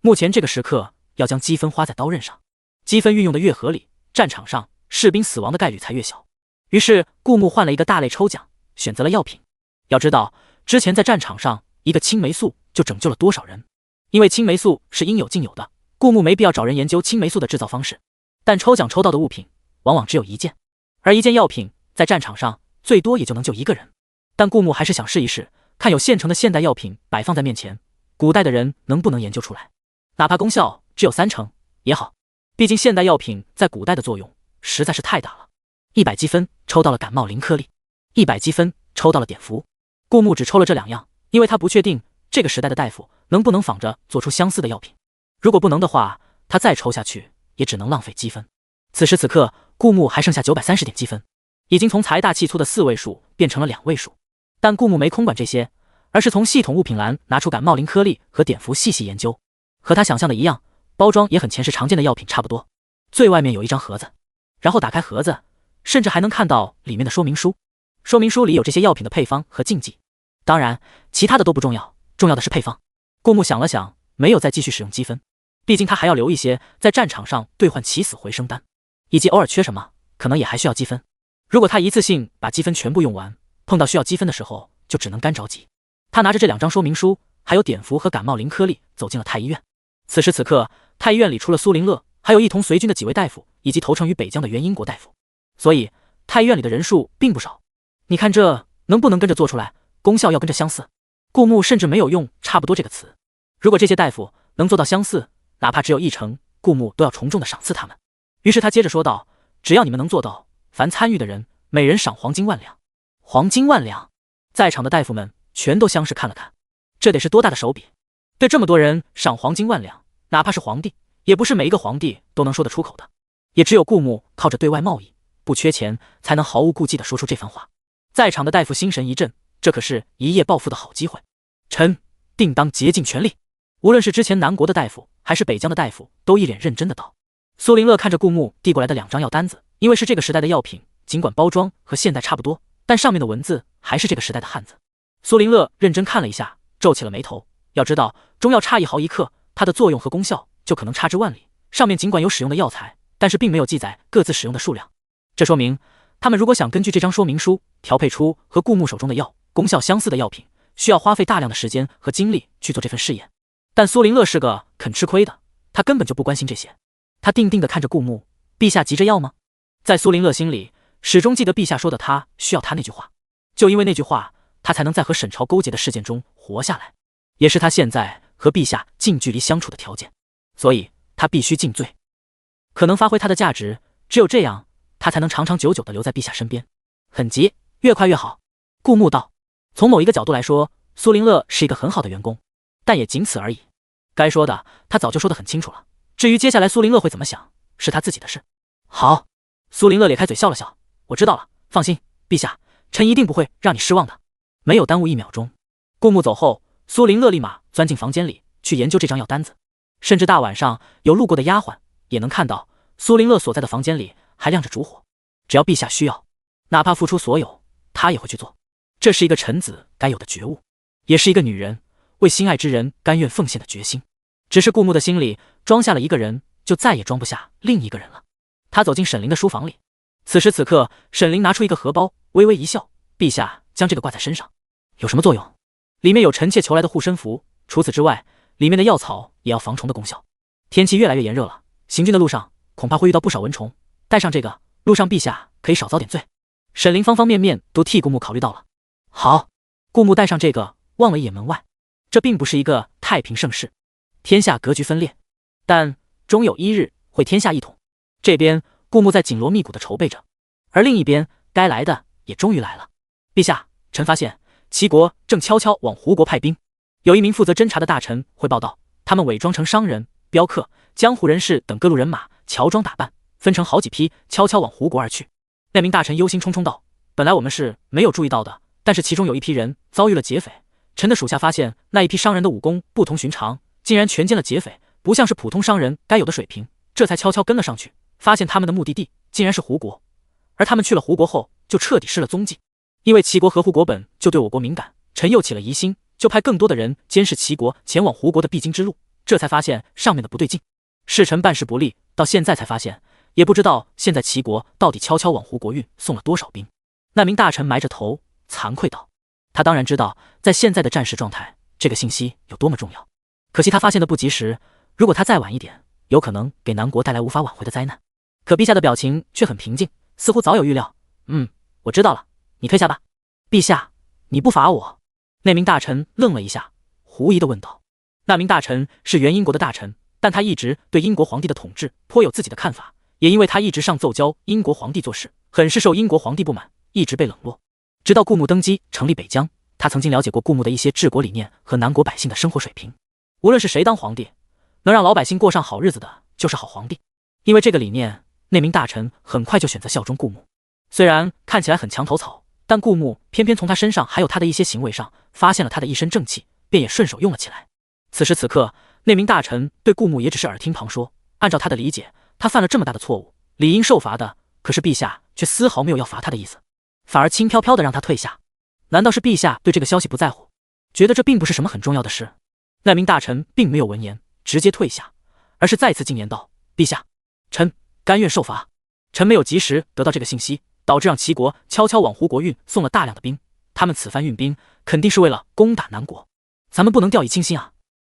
目前这个时刻要将积分花在刀刃上，积分运用的越合理，战场上士兵死亡的概率才越小。于是顾木换了一个大类抽奖，选择了药品。要知道，之前在战场上一个青霉素就拯救了多少人。因为青霉素是应有尽有的，顾木没必要找人研究青霉素的制造方式。但抽奖抽到的物品往往只有1件，而1件药品在战场上最多也就能救1个人。但顾木还是想试一试，看有现成的现代药品摆放在面前，古代的人能不能研究出来，哪怕功效只有30%也好。毕竟现代药品在古代的作用实在是太大了。100积分抽到了感冒灵颗粒，100积分抽到了碘伏。顾木只抽了这2样，因为他不确定这个时代的大夫能不能仿着做出相似的药品。如果不能的话，他再抽下去也只能浪费积分。此时此刻，顾木还剩下930点积分，已经从财大气粗的4位数变成了2位数。但顾木没空管这些，而是从系统物品栏拿出感冒灵颗粒和碘伏细细研究。和他想象的一样，包装也很前世常见的药品差不多。最外面有一张盒子，然后打开盒子，甚至还能看到里面的说明书。说明书里有这些药品的配方和禁忌，当然其他的都不重要，重要的是配方。顾木想了想，没有再继续使用积分，毕竟他还要留一些在战场上兑换起死回生丹，以及偶尔缺什么可能也还需要积分。如果他一次性把积分全部用完，碰到需要积分的时候就只能干着急。他拿着这2张说明书，还有碘伏和感冒灵颗粒走进了太医院。此时此刻，太医院里除了苏林乐，还有一同随军的几位大夫，以及投诚于北疆的原英国大夫，所以太医院里的人数并不少。你看这能不能跟着做出来，功效要跟着相似。顾木甚至没有用差不多这个词，如果这些大夫能做到相似，哪怕只有1成，顾木都要重重的赏赐他们。于是他接着说道，只要你们能做到，凡参与的人每人赏黄金1万两。黄金1万两，在场的大夫们全都相视看了看，这得是多大的手笔，对这么多人赏黄金1万两，哪怕是皇帝，也不是每一个皇帝都能说得出口的，也只有顾木靠着对外贸易不缺钱，才能毫无顾忌地说出这番话。在场的大夫心神一震，这可是一夜暴富的好机会，臣定当竭尽全力。无论是之前南国的大夫还是北疆的大夫，都一脸认真的道。苏林乐看着顾木递过来的2张药单子，因为是这个时代的药品，尽管包装和现代差不多，但上面的文字还是这个时代的汉字。苏林乐认真看了一下，皱起了眉头。要知道，中药差1毫1克，它的作用和功效就可能差之万里。上面尽管有使用的药材，但是并没有记载各自使用的数量。这说明他们如果想根据这张说明书调配出和顾木手中的药功效相似的药品，需要花费大量的时间和精力去做这份试验。但苏林乐是个肯吃亏的，他根本就不关心这些。他定定地看着顾木，陛下急着要吗？在苏林乐心里，始终记得陛下说的他需要他那句话，就因为那句话，他才能在和沈朝勾结的事件中活下来，也是他现在和陛下近距离相处的条件，所以他必须尽罪，可能发挥他的价值，只有这样，他才能长长久久地留在陛下身边。很急，越快越好。顾木道，从某一个角度来说，苏林乐是一个很好的员工，但也仅此而已。该说的他早就说得很清楚了，至于接下来苏林乐会怎么想，是他自己的事。好，苏林乐咧开嘴笑了笑，我知道了，放心，陛下，臣一定不会让你失望的。没有耽误1秒钟，顾木走后，苏林乐立马钻进房间里去研究这张药单子，甚至大晚上有路过的丫鬟也能看到苏林乐所在的房间里还亮着烛火。只要陛下需要，哪怕付出所有，他也会去做。这是一个臣子该有的觉悟，也是一个女人为心爱之人甘愿奉献的决心。只是顾木的心里装下了一个人，就再也装不下另一个人了。他走进沈凌的书房里，此时此刻，沈凌拿出一个荷包，微微一笑：“陛下将这个挂在身上，有什么作用？”里面有臣妾求来的护身符，除此之外，里面的药草也要防虫的功效。天气越来越炎热了，行军的路上恐怕会遇到不少蚊虫，带上这个，路上陛下可以少遭点罪。沈凌方方面面都替顾木考虑到了。好，顾木带上这个，望了一眼门外，这并不是一个太平盛世，天下格局分裂，但终有一日会天下一统。这边顾木在紧锣密鼓地筹备着，而另一边该来的也终于来了。陛下，臣发现齐国正悄悄往胡国派兵，有一名负责侦察的大臣汇报道，他们伪装成商人、镖客、江湖人士等各路人马，乔装打扮，分成好几批，悄悄往胡国而去。那名大臣忧心忡忡道，本来我们是没有注意到的，但是其中有一批人遭遇了劫匪，臣的属下发现那一批商人的武功不同寻常，竟然全歼了劫匪，不像是普通商人该有的水平，这才悄悄跟了上去，发现他们的目的地竟然是胡国，而他们去了胡国后就彻底失了踪迹。因为齐国和胡国本就对我国敏感，臣又起了疑心，就派更多的人监视齐国前往胡国的必经之路，这才发现上面的不对劲。是臣办事不力，到现在才发现，也不知道现在齐国到底悄悄往胡国运送了多少兵。那名大臣埋着头惭愧道，他当然知道在现在的战时状态，这个信息有多么重要，可惜他发现的不及时，如果他再晚一点，有可能给南国带来无法挽回的灾难。可陛下的表情却很平静，似乎早有预料。我知道了，你退下吧。陛下，你不罚我？那名大臣愣了一下，狐疑地问道。那名大臣是原英国的大臣，但他一直对英国皇帝的统治颇有自己的看法，也因为他一直上奏教英国皇帝做事，很是受英国皇帝不满，一直被冷落。直到顾木登基成立北疆，他曾经了解过顾木的一些治国理念和南国百姓的生活水平。无论是谁当皇帝，能让老百姓过上好日子的就是好皇帝。因为这个理念，那名大臣很快就选择效忠顾木。虽然看起来很墙头草，但顾木偏偏从他身上还有他的一些行为上发现了他的一身正气，便也顺手用了起来。此时此刻，那名大臣对顾木也只是耳听旁说，按照他的理解，他犯了这么大的错误，理应受罚的，可是陛下却丝毫没有要罚他的意思，反而轻飘飘的让他退下。难道是陛下对这个消息不在乎，觉得这并不是什么很重要的事？那名大臣并没有闻言直接退下，而是再次进言道，陛下，臣甘愿受罚。臣没有及时得到这个信息，导致让齐国悄悄往胡国运送了大量的兵，他们此番运兵肯定是为了攻打南国。咱们不能掉以轻心啊。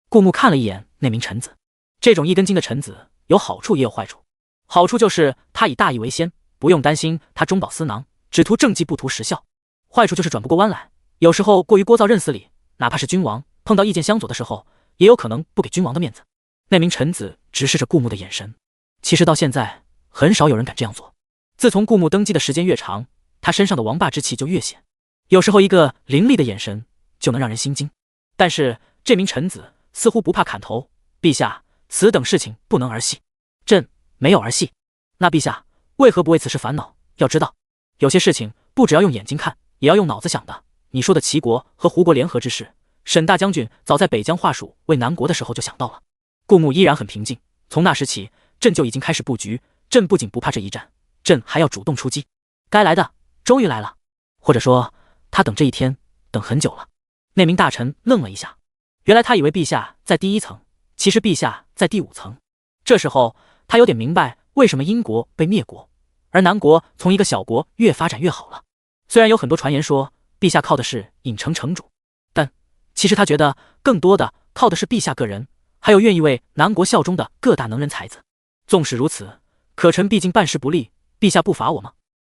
顾木看了一眼那名臣子，这种一根筋的臣子有好处也有坏处。好处就是他以大义为先，不用担心他中饱私囊，只图政绩不图实效。坏处就是转不过弯来，有时候过于聒噪认死理，哪怕是君王碰到意见相左的时候，也有可能不给君王的面子。那名臣子直视着顾木的眼神，其实到现在很少有人敢这样做。自从顾木登基的时间越长，他身上的王霸之气就越显，有时候一个凌厉的眼神就能让人心惊。但是这名臣子似乎不怕砍头，陛下，此等事情不能儿戏。朕没有儿戏。那陛下为何不为此事烦恼？要知道，有些事情不只要用眼睛看，也要用脑子想的。你说的齐国和胡国联合之事，沈大将军早在北疆划属为南国的时候就想到了。顾木依然很平静，从那时起，朕就已经开始布局。朕不仅不怕这一战，朕还要主动出击。该来的终于来了，或者说他等这一天等很久了。那名大臣愣了一下，原来他以为陛下在第一层，其实陛下在第5层。这时候他有点明白为什么英国被灭国，而南国从一个小国越发展越好了。虽然有很多传言说陛下靠的是尹城城主，但其实他觉得更多的靠的是陛下个人，还有愿意为南国效忠的各大能人才子。纵使如此，可臣毕竟办事不力，陛下不罚我吗？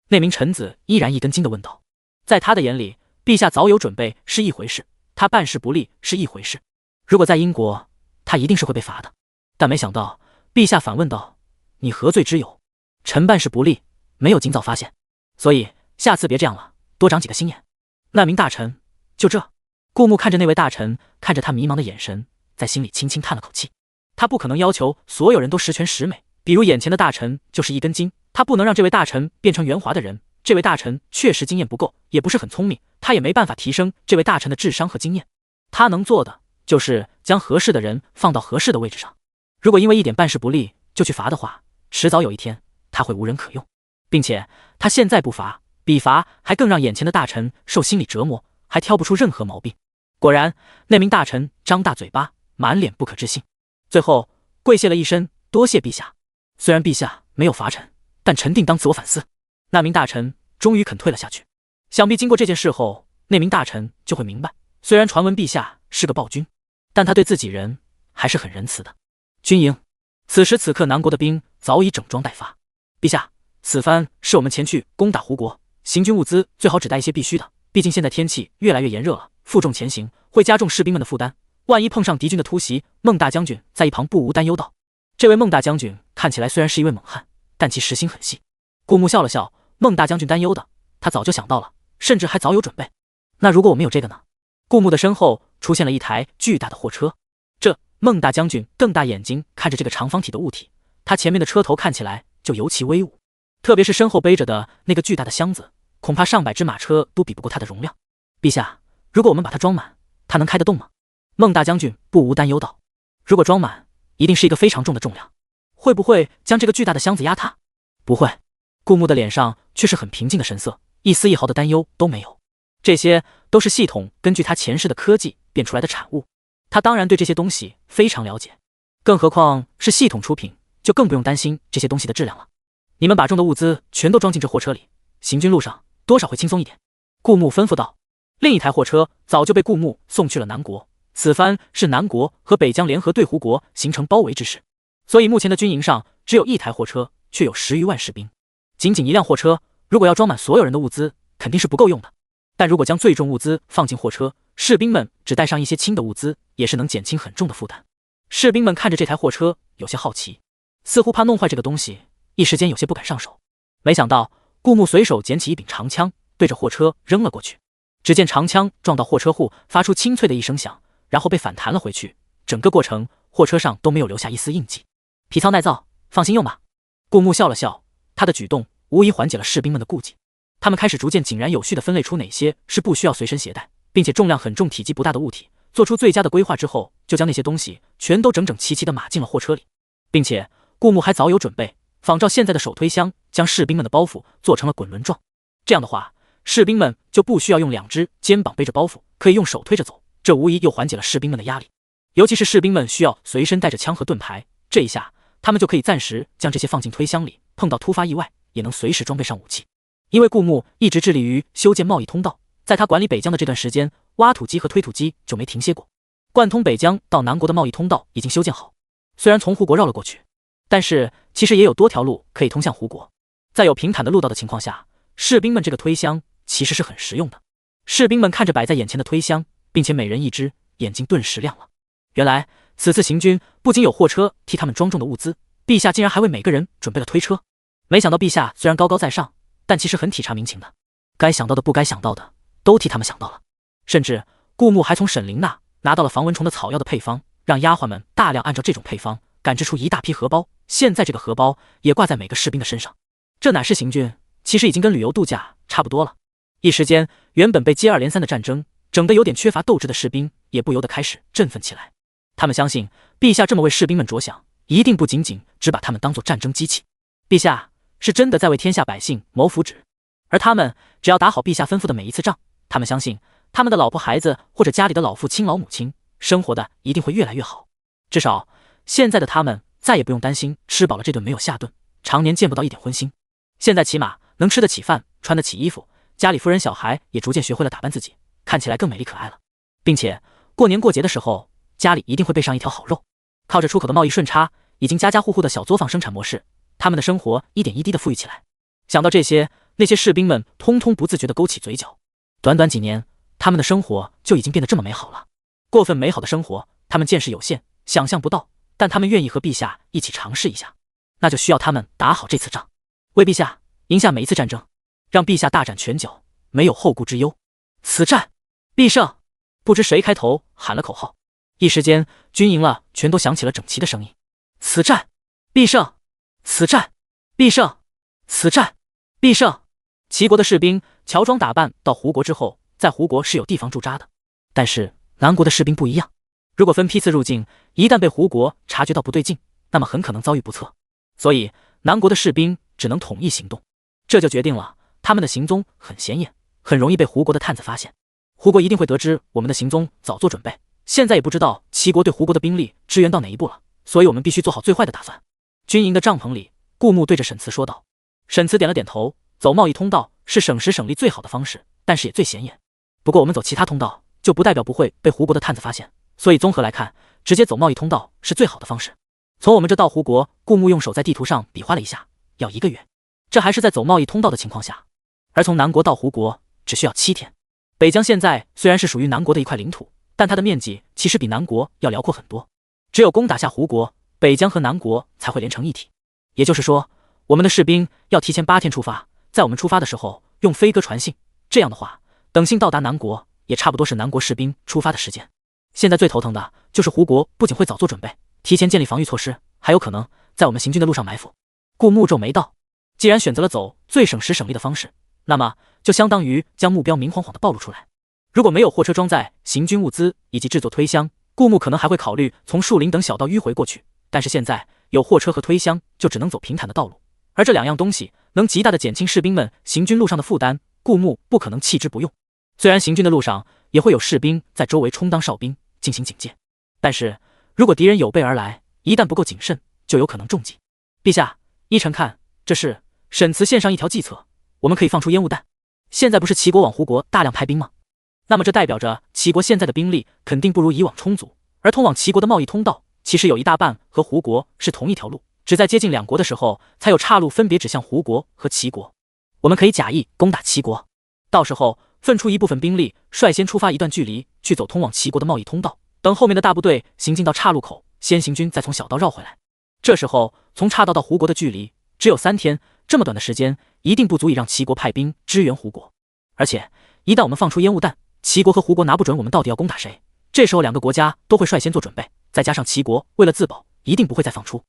那名臣子依然一根筋地问道。在他的眼里，陛下早有准备是一回事，他办事不力是一回事。如果在英国，他一定是会被罚的。但没想到陛下反问道：你何罪之有？臣办事不力，没有尽早发现，所以下次别这样了，多长几个心眼。那名大臣就这。顾木看着那位大臣，看着他迷茫的眼神，在心里轻轻叹了口气。他不可能要求所有人都十全十美，比如眼前的大臣就是一根筋，他不能让这位大臣变成圆滑的人。这位大臣确实经验不够，也不是很聪明，他也没办法提升这位大臣的智商和经验。他能做的就是将合适的人放到合适的位置上。如果因为一点办事不力就去罚的话，迟早有一天他会无人可用。并且他现在不罚，比罚还更让眼前的大臣受心理折磨，还挑不出任何毛病。果然，那名大臣张大嘴巴，满脸不可置信，最后跪谢了一身，多谢陛下。虽然陛下没有罚臣，但臣定当自我反思。那名大臣终于肯退了下去。想必经过这件事后，那名大臣就会明白，虽然传闻陛下是个暴君，但他对自己人还是很仁慈的。军营，此时此刻南国的兵早已整装待发。陛下，此番是我们前去攻打胡国，行军物资最好只带一些必须的，毕竟现在天气越来越炎热了，负重前行会加重士兵们的负担，万一碰上敌军的突袭。孟大将军在一旁不无担忧道。这位孟大将军看起来虽然是一位猛汉，但其实心很细。顾木笑了笑，孟大将军担忧的，他早就想到了，甚至还早有准备。那如果我们有这个呢？顾木的身后出现了一台巨大的货车。孟大将军瞪大眼睛看着这个长方体的物体，他前面的车头看起来就尤其威武，特别是身后背着的那个巨大的箱子，恐怕上百只马车都比不过它的容量。陛下，如果我们把它装满，它能开得动吗？孟大将军不无担忧道。如果装满，一定是一个非常重的重量，会不会将这个巨大的箱子压塌？不会。顾木的脸上却是很平静的神色，一丝一毫的担忧都没有。这些都是系统根据他前世的科技变出来的产物，他当然对这些东西非常了解，更何况是系统出品，就更不用担心这些东西的质量了。你们把重的物资全都装进这货车里，行军路上多少会轻松一点。顾木吩咐道。另一台货车早就被顾木送去了南国，此番是南国和北疆联合对胡国形成包围之势，所以目前的军营上只有一台货车，却有10余万士兵。仅仅一辆货车，如果要装满所有人的物资，肯定是不够用的。但如果将最重物资放进货车，士兵们只带上一些轻的物资，也是能减轻很重的负担。士兵们看着这台货车，有些好奇，似乎怕弄坏这个东西，一时间有些不敢上手。没想到顾木随手捡起一柄长枪，对着货车扔了过去。只见长枪撞到货车户，发出清脆的一声响，然后被反弹了回去。整个过程，货车上都没有留下一丝印记。皮糙耐造，放心用吧。顾木笑了笑，他的举动无疑缓解了士兵们的顾忌。他们开始逐渐井然有序地分类出哪些是不需要随身携带，并且重量很重、体积不大的物体。做出最佳的规划之后，就将那些东西全都整整齐齐地码进了货车里，并且顾木还早有准备，仿照现在的手推箱，将士兵们的包袱做成了滚轮状。这样的话，士兵们就不需要用2只肩膀背着包袱，可以用手推着走，这无疑又缓解了士兵们的压力。尤其是士兵们需要随身带着枪和盾牌，这一下他们就可以暂时将这些放进推箱里，碰到突发意外也能随时装备上武器。因为顾木一直致力于修建贸易通道，在他管理北疆的这段时间，挖土机和推土机就没停歇过。贯通北疆到南国的贸易通道已经修建好，虽然从胡国绕了过去，但是其实也有多条路可以通向胡国。在有平坦的路道的情况下，士兵们这个推箱其实是很实用的。士兵们看着摆在眼前的推箱，并且每人一只，眼睛顿时亮了。原来此次行军不仅有货车替他们装重的物资，陛下竟然还为每个人准备了推车。没想到陛下虽然高高在上，但其实很体察民情的，该想到的不该想到的都替他们想到了。甚至顾牧还从沈玲那拿到了防蚊虫的草药的配方，让丫鬟们大量按照这种配方赶制出一大批荷包，现在这个荷包也挂在每个士兵的身上。这哪是行军，其实已经跟旅游度假差不多了。一时间，原本被接二连三的战争整得有点缺乏斗志的士兵也不由得开始振奋起来。他们相信陛下这么为士兵们着想，一定不仅仅只把他们当作战争机器，陛下是真的在为天下百姓谋福祉。而他们只要打好陛下吩咐的每一次仗，他们相信他们的老婆孩子或者家里的老父亲老母亲生活的一定会越来越好。至少现在的他们再也不用担心吃饱了这顿没有下顿，常年见不到一点荤腥。现在起码能吃得起饭，穿得起衣服，家里夫人小孩也逐渐学会了打扮自己，看起来更美丽可爱了。并且过年过节的时候，家里一定会备上一条好肉。靠着出口的贸易顺差，以及家家户户的小作坊生产模式，他们的生活一点一滴的富裕起来。想到这些，那些士兵们通通不自觉地勾起嘴角。短短几年，他们的生活就已经变得这么美好了。过分美好的生活，他们见识有限，想象不到，但他们愿意和陛下一起尝试一下。那就需要他们打好这次仗，为陛下赢下每一次战争，让陛下大展拳脚，没有后顾之忧。此战必胜！不知谁开头喊了口号，一时间军营了全都响起了整齐的声音。此战必胜！此战必胜！此战必胜！齐国的士兵乔装打扮到胡国之后，在胡国是有地方驻扎的。但是南国的士兵不一样，如果分批次入境，一旦被胡国察觉到不对劲，那么很可能遭遇不测。所以南国的士兵只能统一行动，这就决定了他们的行踪很显眼，很容易被胡国的探子发现。胡国一定会得知我们的行踪，早做准备。现在也不知道齐国对胡国的兵力支援到哪一步了，所以我们必须做好最坏的打算。军营的帐篷里，顾牧对着沈慈说道。沈慈点了点头，走贸易通道是省时省力最好的方式，但是也最显眼。不过我们走其他通道，就不代表不会被胡国的探子发现，所以综合来看，直接走贸易通道是最好的方式。从我们这到胡国，顾牧用手在地图上比划了一下，要1个月，这还是在走贸易通道的情况下。而从南国到胡国只需要7天。北疆现在虽然是属于南国的一块领土，但它的面积其实比南国要辽阔很多。只有攻打下胡国，北疆和南国才会连成一体。也就是说，我们的士兵要提前8天出发，在我们出发的时候用飞鸽传信，这样的话，等信到达南国，也差不多是南国士兵出发的时间。现在最头疼的就是胡国不仅会早做准备，提前建立防御措施，还有可能在我们行军的路上埋伏。顾牧皱眉道，既然选择了走最省时省力的方式，那么就相当于将目标明晃晃地暴露出来。如果没有货车装载行军物资以及制作推箱，顾牧可能还会考虑从树林等小道迂回过去，但是现在有货车和推箱，就只能走平坦的道路，而这2样东西能极大地减轻士兵们行军路上的负担，顾牧不可能弃之不用。虽然行军的路上也会有士兵在周围充当哨兵进行警戒，但是如果敌人有备而来，一旦不够谨慎，就有可能中计。陛下，依臣看，这是沈慈献上一条计策，我们可以放出烟雾弹。现在不是齐国往胡国大量派兵吗？那么这代表着齐国现在的兵力肯定不如以往充足，而通往齐国的贸易通道其实有一大半和胡国是同一条路，只在接近2国的时候才有岔路分别指向胡国和齐国。我们可以假意攻打齐国，到时候分出一部分兵力率先出发一段距离去走通往齐国的贸易通道，等后面的大部队行进到岔路口，先行军再从小道绕回来。这时候从岔道到胡国的距离只有3天，这么短的时间一定不足以让齐国派兵支援胡国。而且一旦我们放出烟雾弹，齐国和胡国拿不准我们到底要攻打谁，这时候2个国家都会率先做准备，再加上齐国为了自保，一定不会再放出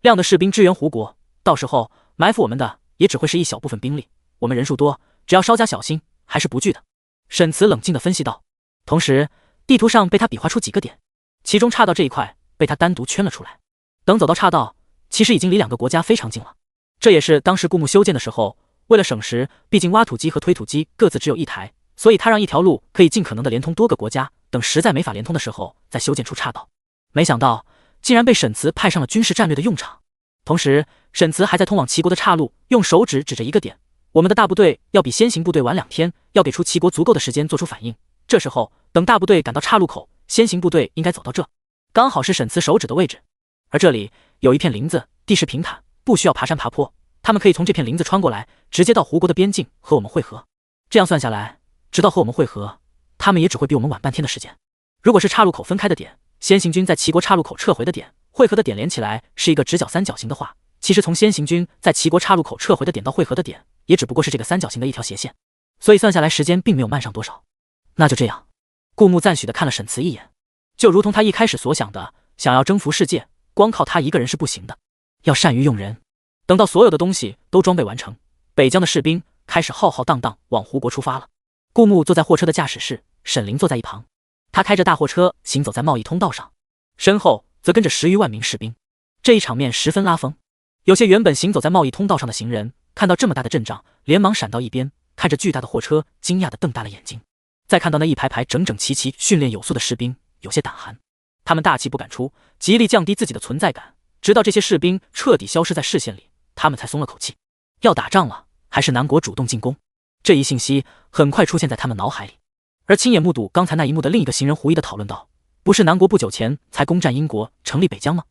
量的士兵支援胡国，到时候埋伏我们的也只会是一小部分兵力，我们人数多，只要稍加小心还是不惧的。沈慈冷静地分析道，同时地图上被他比划出几个点，其中岔道这一块被他单独圈了出来。等走到岔道，其实已经离2个国家非常近了。这也是当时顾牧修建的时候，为了省时，毕竟挖土机和推土机各自只有1台，所以他让一条路可以尽可能的连通多个国家，等实在没法连通的时候再修建出岔道。没想到竟然被沈慈派上了军事战略的用场。同时沈慈还在通往齐国的岔路用手指指着一个点，我们的大部队要比先行部队晚2天，要给出齐国足够的时间做出反应。这时候等大部队赶到岔路口，先行部队应该走到这，刚好是沈慈手指的位置。而这里有一片林子，地势平坦，不需要爬山爬坡，他们可以从这片林子穿过来，直接到胡国的边境和我们会合。这样算下来，直到和我们会合，他们也只会比我们晚半天的时间。如果是岔路口分开的点，先行军在齐国岔路口撤回的点，会合的点连起来是一个直角三角形的话，其实从先行军在齐国岔路口撤回的点到会合的点，也只不过是这个三角形的一条斜线，所以算下来时间并没有慢上多少。那就这样，顾木赞许地看了沈慈一眼，就如同他一开始所想的，想要征服世界，光靠他一个人是不行的，要善于用人。等到所有的东西都装备完成，北疆的士兵开始浩浩荡荡往胡国出发了。顾木坐在货车的驾驶室，沈凌坐在一旁，他开着大货车行走在贸易通道上，身后则跟着10余万名士兵。这一场面十分拉风，有些原本行走在贸易通道上的行人看到这么大的阵仗，连忙闪到一边，看着巨大的货车，惊讶地瞪大了眼睛。再看到那一排排整整齐齐、训练有素的士兵，有些胆寒。他们大气不敢出，极力降低自己的存在感，直到这些士兵彻底消失在视线里，他们才松了口气。要打仗了，还是南国主动进攻？这一信息很快出现在他们脑海里。而亲眼目睹刚才那一幕的另一个行人狐疑地讨论道：“不是南国不久前才攻占英国，成立北疆吗？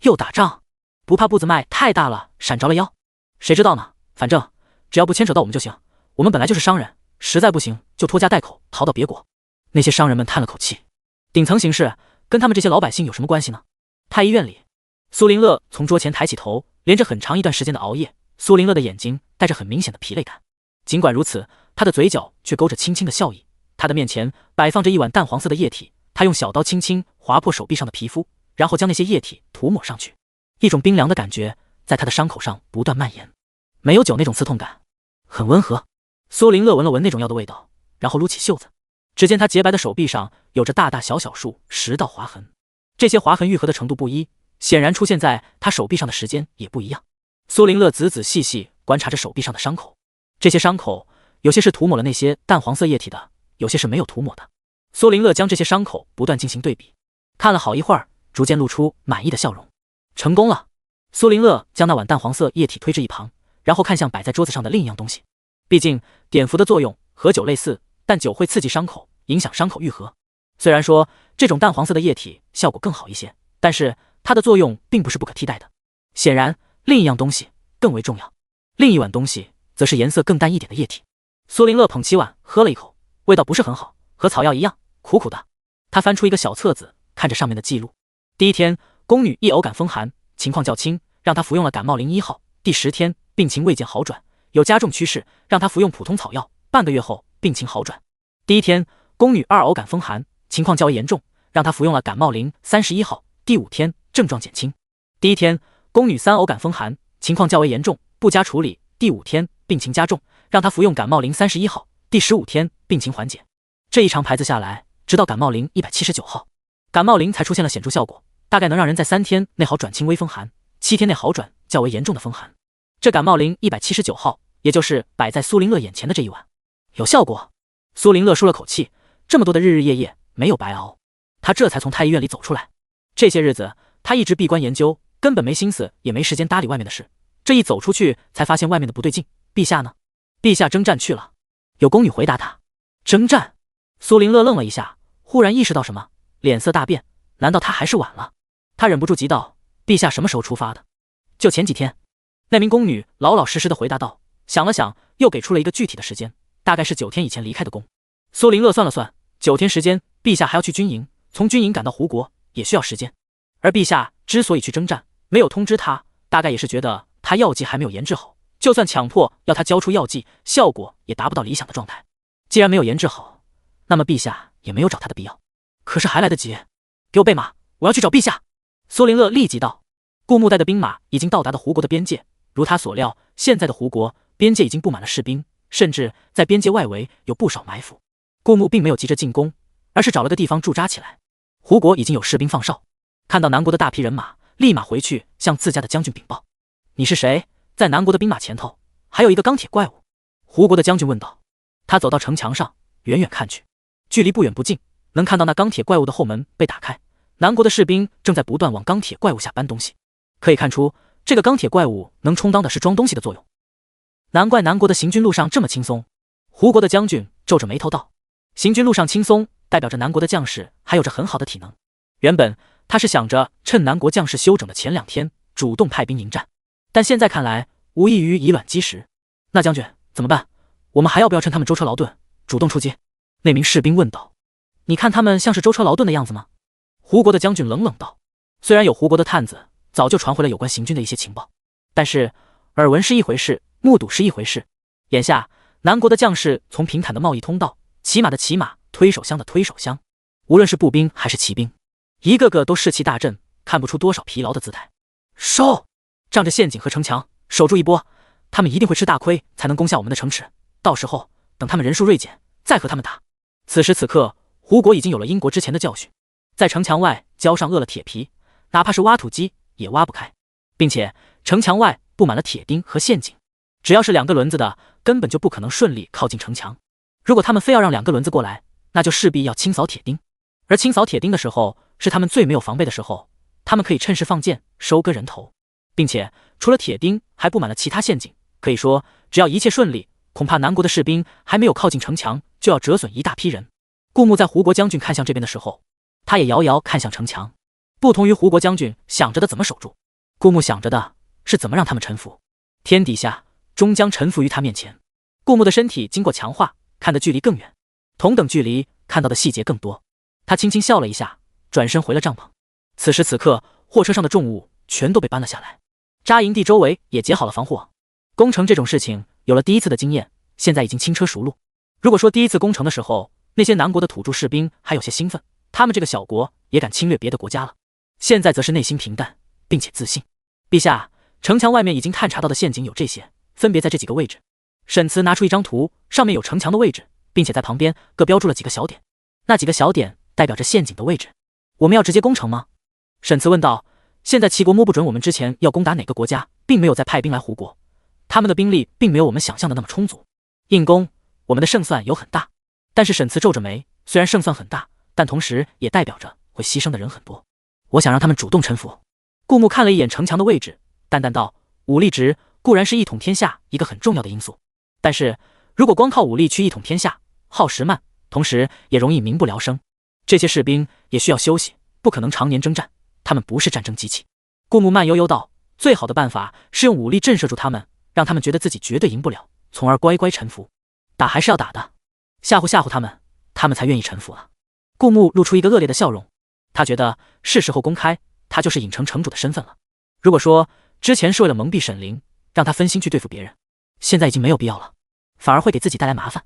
又打仗，不怕步子迈太大了，闪着了腰？谁知道呢？反正只要不牵扯到我们就行。我们本来就是商人，实在不行就拖家带口逃到别国。”那些商人们叹了口气，顶层形势跟他们这些老百姓有什么关系呢？太医院里，苏林乐从桌前抬起头，连着很长一段时间的熬夜，苏林乐的眼睛带着很明显的疲累感。尽管如此，他的嘴角却勾着轻轻的笑意。他的面前摆放着一碗淡黄色的液体，他用小刀轻轻划破手臂上的皮肤，然后将那些液体涂抹上去。一种冰凉的感觉在他的伤口上不断蔓延，没有酒那种刺痛感，很温和。苏林乐闻了闻那种药的味道，然后撸起袖子，只见他洁白的手臂上有着大大小小数10道划痕，这些划痕愈合的程度不一，显然出现在他手臂上的时间也不一样。苏林乐仔仔细细观察着手臂上的伤口，这些伤口有些是涂抹了那些淡黄色液体的，有些是没有涂抹的。苏林乐将这些伤口不断进行对比，看了好一会儿，逐渐露出满意的笑容。成功了。苏林乐将那碗淡黄色液体推至一旁，然后看向摆在桌子上的另一样东西。毕竟碘伏的作用和酒类似，但酒会刺激伤口，影响伤口愈合。虽然说这种淡黄色的液体效果更好一些，但是它的作用并不是不可替代的。显然另一样东西更为重要，另一碗东西则是颜色更淡一点的液体。苏林乐捧起碗喝了一口，味道不是很好，和草药一样，苦苦的。他翻出一个小册子，看着上面的记录。第1天，宫女易偶感风寒，情况较轻，让她服用了感冒灵1号。第10天，病情未见好转，有加重趋势，让她服用普通草药，半个月后病情好转。第1天，宫女2偶感风寒，情况较为严重，让她服用了感冒灵31号。第5天，症状减轻。第1天，宫女3偶感风寒，情况较为严重，不加处理。第5天，病情加重，让她服用感冒灵31号。第15天，病情缓解。这一长牌子下来，直到感冒灵179号，感冒灵才出现了显著效果，大概能让人在3天内好转轻微风寒，7天内好转较为严重的风寒。这感冒灵179号，也就是摆在苏林乐眼前的这一碗，有效果。苏林乐舒了口气，这么多的日日夜夜没有白熬，他这才从太医院里走出来。这些日子他一直闭关研究，根本没心思也没时间搭理外面的事。这一走出去，才发现外面的不对劲。陛下呢？陛下征战去了。有宫女回答他。征战？苏林乐愣了一下，忽然意识到什么，脸色大变。难道他还是晚了？他忍不住急道：“陛下什么时候出发的？”就前几天。那名宫女老老实实的回答道，想了想，又给出了一个具体的时间，大概是9天以前离开的宫。苏林乐算了算，9天时间，陛下还要去军营，从军营赶到胡国也需要时间。而陛下之所以去征战，没有通知他，大概也是觉得他药剂还没有研制好，就算强迫要他交出药剂，效果也达不到理想的状态。既然没有研制好，那么陛下也没有找他的必要。可是还来得及，给我备马，我要去找陛下。苏林乐立即道。顾木带的兵马已经到达了胡国的边界，如他所料，现在的胡国边界已经布满了士兵，甚至在边界外围有不少埋伏。顾木并没有急着进攻，而是找了个地方驻扎起来。胡国已经有士兵放哨，看到南国的大批人马，立马回去向自家的将军禀报。你是谁？在南国的兵马前头还有一个钢铁怪物。胡国的将军问道。他走到城墙上，远远看去，距离不远不近，能看到那钢铁怪物的后门被打开，南国的士兵正在不断往钢铁怪物下搬东西。可以看出，这个钢铁怪物能充当的是装东西的作用。难怪南国的行军路上这么轻松。胡国的将军皱着眉头道。行军路上轻松，代表着南国的将士还有着很好的体能。原本他是想着趁南国将士休整的前2天主动派兵迎战，但现在看来无异于以卵击石。那将军怎么办？我们还要不要趁他们舟车劳顿主动出击？那名士兵问道。你看他们像是舟车劳顿的样子吗？胡国的将军冷冷道。虽然有胡国的探子早就传回了有关行军的一些情报，但是耳闻是一回事，目睹是一回事。眼下南国的将士从平坦的贸易通道，骑马的骑马，推手箱的推手箱，无论是步兵还是骑兵，一个个都士气大振，看不出多少疲劳的姿态。收！仗着陷阱和城墙守住一波，他们一定会吃大亏才能攻下我们的城池，到时候等他们人数锐减再和他们打。此时此刻胡国已经有了英国之前的教训，在城墙外浇上饿了铁皮，哪怕是挖土机也挖不开，并且城墙外布满了铁钉和陷阱，只要是2个轮子的根本就不可能顺利靠近城墙。如果他们非要让2个轮子过来，那就势必要清扫铁钉，而清扫铁钉的时候是他们最没有防备的时候，他们可以趁势放箭收割人头，并且除了铁钉还布满了其他陷阱，可以说只要一切顺利，恐怕南国的士兵还没有靠近城墙就要折损一大批人。顾木在胡国将军看向这边的时候，他也遥遥看向城墙。不同于胡国将军想着的怎么守住，顾木想着的是怎么让他们臣服。天底下终将臣服于他面前。顾木的身体经过强化，看的距离更远，同等距离看到的细节更多。他轻轻笑了一下，转身回了帐篷。此时此刻货车上的重物全都被搬了下来，扎营地周围也结好了防护网。攻城这种事情有了第一次的经验，现在已经轻车熟路。如果说第一次攻城的时候那些南国的土著士兵还有些兴奋，他们这个小国也敢侵略别的国家了，现在则是内心平淡并且自信。陛下，城墙外面已经探查到的陷阱有这些，分别在这几个位置。沈慈拿出一张图，上面有城墙的位置，并且在旁边各标注了几个小点，那几个小点代表着陷阱的位置。我们要直接攻城吗？沈慈问道。现在齐国摸不准我们之前要攻打哪个国家，并没有再派兵来胡国，他们的兵力并没有我们想象的那么充足，硬攻我们的胜算有很大。但是沈慈皱着眉，虽然胜算很大，但同时也代表着会牺牲的人很多。我想让他们主动臣服。顾木看了一眼城墙的位置，淡淡道，武力值固然是一统天下一个很重要的因素，但是如果光靠武力去一统天下，耗时慢，同时也容易民不聊生。这些士兵也需要休息，不可能常年征战，他们不是战争机器。顾木慢悠悠道，最好的办法是用武力震慑住他们，让他们觉得自己绝对赢不了，从而乖乖臣服。打还是要打的，吓唬吓唬他们，他们才愿意臣服啊。顾木露出一个恶劣的笑容，他觉得是时候公开他就是郢城城主的身份了。如果说之前是为了蒙蔽沈凌，让他分心去对付别人，现在已经没有必要了，反而会给自己带来麻烦。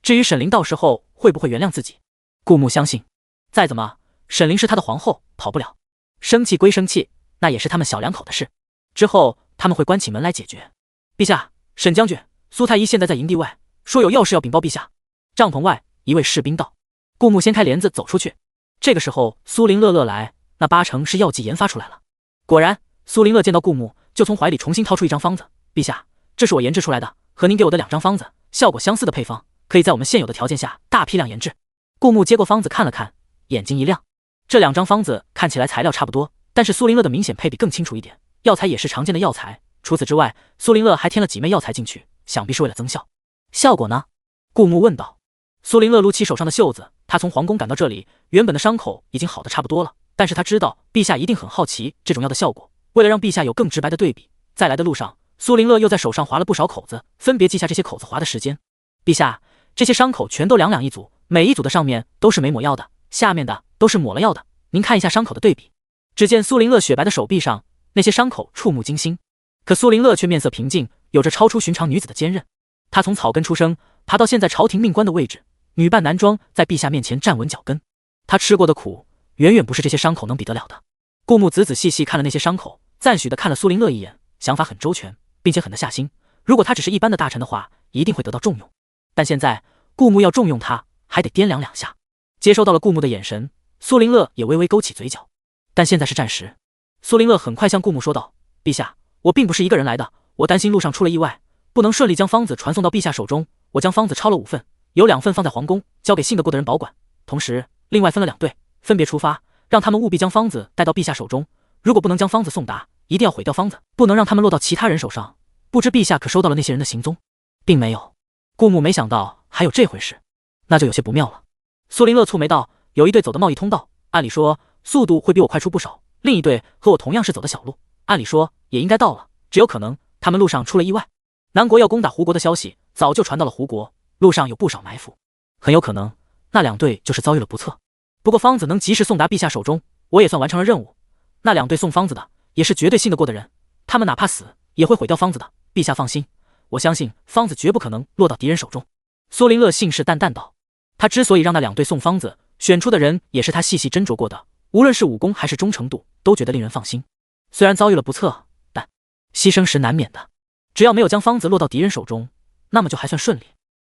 至于沈凌到时候会不会原谅自己，顾木相信，再怎么沈凌是他的皇后，跑不了。生气归生气，那也是他们小两口的事，之后他们会关起门来解决。陛下，沈将军，苏太医现在在营地外，说有要事要禀报陛下。帐篷外一位士兵道。顾木掀开帘子走出去，这个时候苏林乐来，那八成是药剂研发出来了。果然，苏林乐见到顾木就从怀里重新掏出一张方子，陛下，这是我研制出来的，和您给我的2张方子效果相似的配方，可以在我们现有的条件下大批量研制。顾木接过方子看了看，眼睛一亮，这2张方子看起来材料差不多，但是苏林乐的明显配比更清楚一点，药材也是常见的药材。除此之外，苏林乐还添了几枚药材进去，想必是为了增效。效果呢？顾木问道。苏林乐撸起手上的袖子，他从皇宫赶到这里，原本的伤口已经好得差不多了，但是他知道陛下一定很好奇这种药的效果，为了让陛下有更直白的对比，在来的路上，苏林乐又在手上划了不少口子，分别记下这些口子划的时间。陛下，这些伤口全都2两一组，每一组的上面都是没抹药的，下面的都是抹了药的，您看一下伤口的对比。只见苏林乐雪白的手臂上那些伤口触目惊心，可苏林乐却面色平静，有着超出寻常女子的坚韧。她从草根出生，爬到现在朝廷命官的位置，女扮男装，在陛下面前站稳脚跟。她吃过的苦远远不是这些伤口能比得了的。顾木仔仔细细看了那些伤口，赞许的看了苏林乐一眼，想法很周全，并且狠得下心。如果他只是一般的大臣的话，一定会得到重用，但现在顾木要重用他，还得掂量2下。接收到了顾木的眼神，苏林乐也微微勾起嘴角。但现在是战时，苏林乐很快向顾木说道，陛下，我并不是一个人来的，我担心路上出了意外，不能顺利将方子传送到陛下手中，我将方子抄了5份，有2份放在皇宫，交给信得过的人保管，同时另外分了2队，分别出发，让他们务必将方子带到陛下手中。如果不能将方子送达，一定要毁掉方子，不能让他们落到其他人手上。不知陛下可收到了那些人的行踪？并没有。顾木没想到还有这回事，那就有些不妙了。苏林乐蹙眉道：“有一队走的贸易通道，按理说速度会比我快出不少；另一队和我同样是走的小路，按理说也应该到了。只有可能他们路上出了意外。南国要攻打胡国的消息早就传到了胡国，路上有不少埋伏，很有可能那2队就是遭遇了不测。不过方子能及时送达陛下手中，我也算完成了任务。那2队送方子的也是绝对信得过的人，他们哪怕死也会毁掉方子的。陛下放心，我相信方子绝不可能落到敌人手中。”苏林乐信誓旦旦道。他之所以让那2队送方子，选出的人也是他细细斟酌过的，无论是武功还是忠诚度，都觉得令人放心。虽然遭遇了不测，但牺牲时难免的，只要没有将方子落到敌人手中，那么就还算顺利。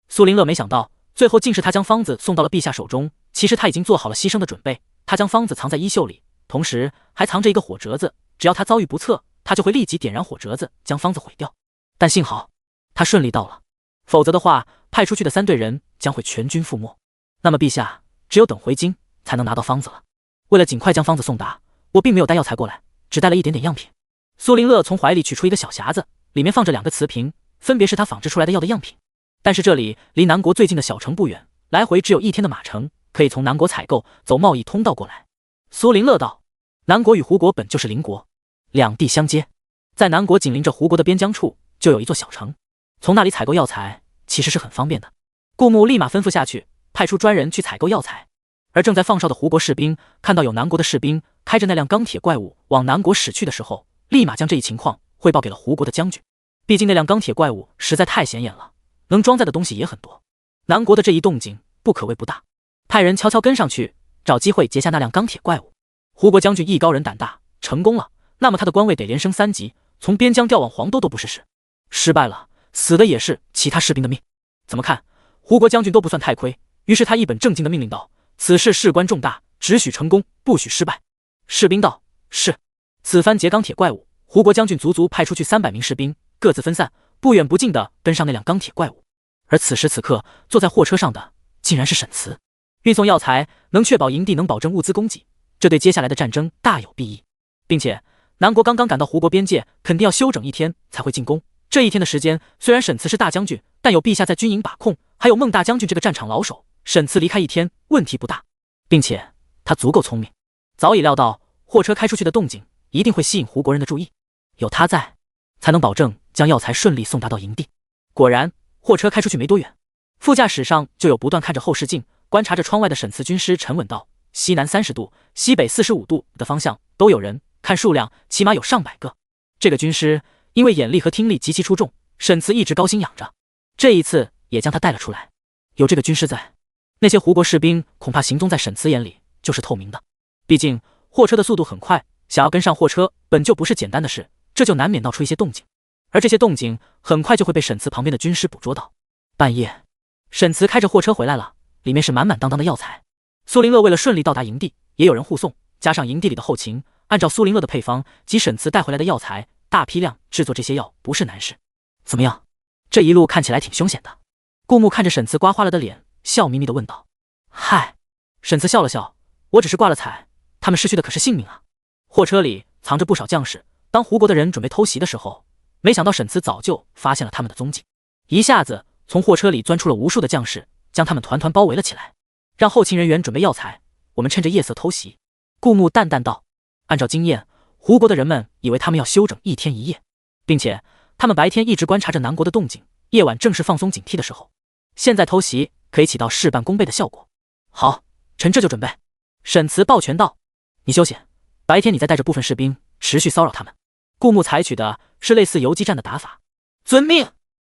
苏林乐没想到，最后竟是他将方子送到了陛下手中。其实他已经做好了牺牲的准备，他将方子藏在衣袖里，同时还藏着一个火折子，只要他遭遇不测，他就会立即点燃火折子，将方子毁掉。但幸好他顺利到了，否则的话，派出去的3队人将会全军覆没。那么陛下只有等回京才能拿到方子了。为了尽快将方子送达，我并没有带药材过来，只带了一点点样品。苏林乐从怀里取出一个小匣子，里面放着2个瓷瓶，分别是他仿制出来的药的样品。但是这里离南国最近的小城不远，来回只有1天的马程，可以从南国采购，走贸易通道过来。苏林乐道：“南国与胡国本就是邻国，两地相接，在南国紧邻着胡国的边疆处就有一座小城，从那里采购药材其实是很方便的。”顾牧立马吩咐下去，派出专人去采购药材。而正在放哨的胡国士兵看到有南国的士兵开着那辆钢铁怪物往南国驶去的时候，立马将这一情况汇报给了胡国的将军。毕竟那辆钢铁怪物实在太显眼了，能装载的东西也很多。南国的这一动静不可谓不大，派人悄悄跟上去，找机会截下那辆钢铁怪物。胡国将军艺高人胆大，成功了，那么他的官位得连升3级，从边疆调往黄都都不是事。失败了，死的也是其他士兵的命。怎么看，胡国将军都不算太亏。于是他一本正经地命令道：“此事事关重大，只许成功，不许失败。”士兵道：“是。”此番劫钢铁怪物，胡国将军足足派出去300名士兵，各自分散，不远不近地跟上那辆钢铁怪物。而此时此刻，坐在货车上的竟然是沈慈。运送药材能确保营地能保证物资供给，这对接下来的战争大有裨益。并且南国刚刚赶到胡国边界，肯定要休整1天才会进攻。这1天的时间，虽然沈慈是大将军，但有陛下在军营把控，还有孟大将军这个战场老手，沈慈离开1天问题不大。并且他足够聪明，早已料到货车开出去的动静一定会吸引胡国人的注意，有他在，才能保证将药材顺利送达到营地。果然，货车开出去没多远，副驾驶上就有不断看着后视镜观察着窗外的沈慈军师沉稳道：“西南30度，西北45度的方向都有人，看数量起码有上百个。”这个军师因为眼力和听力极其出众，沈慈一直高薪养着，这一次也将他带了出来。有这个军师在，那些胡国士兵恐怕行踪在沈慈眼里就是透明的。毕竟货车的速度很快，想要跟上货车本就不是简单的事，这就难免闹出一些动静。而这些动静很快就会被沈慈旁边的军师捕捉到。半夜，沈慈开着货车回来了，里面是满满当当的药材。苏林乐为了顺利到达营地，也有人护送，加上营地里的后勤，按照苏林乐的配方及沈慈带回来的药材，大批量制作这些药不是难事。怎么样？这一路看起来挺凶险的。顾牧看着沈慈刮花了的脸，笑眯眯地问道：“嗨。”沈慈笑了笑：“我只是挂了彩，他们失去的可是性命啊。”货车里藏着不少将士，当胡国的人准备偷袭的时候，没想到沈慈早就发现了他们的踪迹，一下子从货车里钻出了无数的将士，将他们团团包围了起来。让后勤人员准备药材，我们趁着夜色偷袭。顾牧淡淡道：“按照经验，胡国的人们以为他们要休整1天1夜，并且他们白天一直观察着南国的动静，夜晚正是放松警惕的时候。现在偷袭可以起到事半功倍的效果。”“好，臣这就准备。”沈慈抱拳道：“你休息，白天你再带着部分士兵持续骚扰他们。”顾牧采取的是类似游击战的打法。遵命。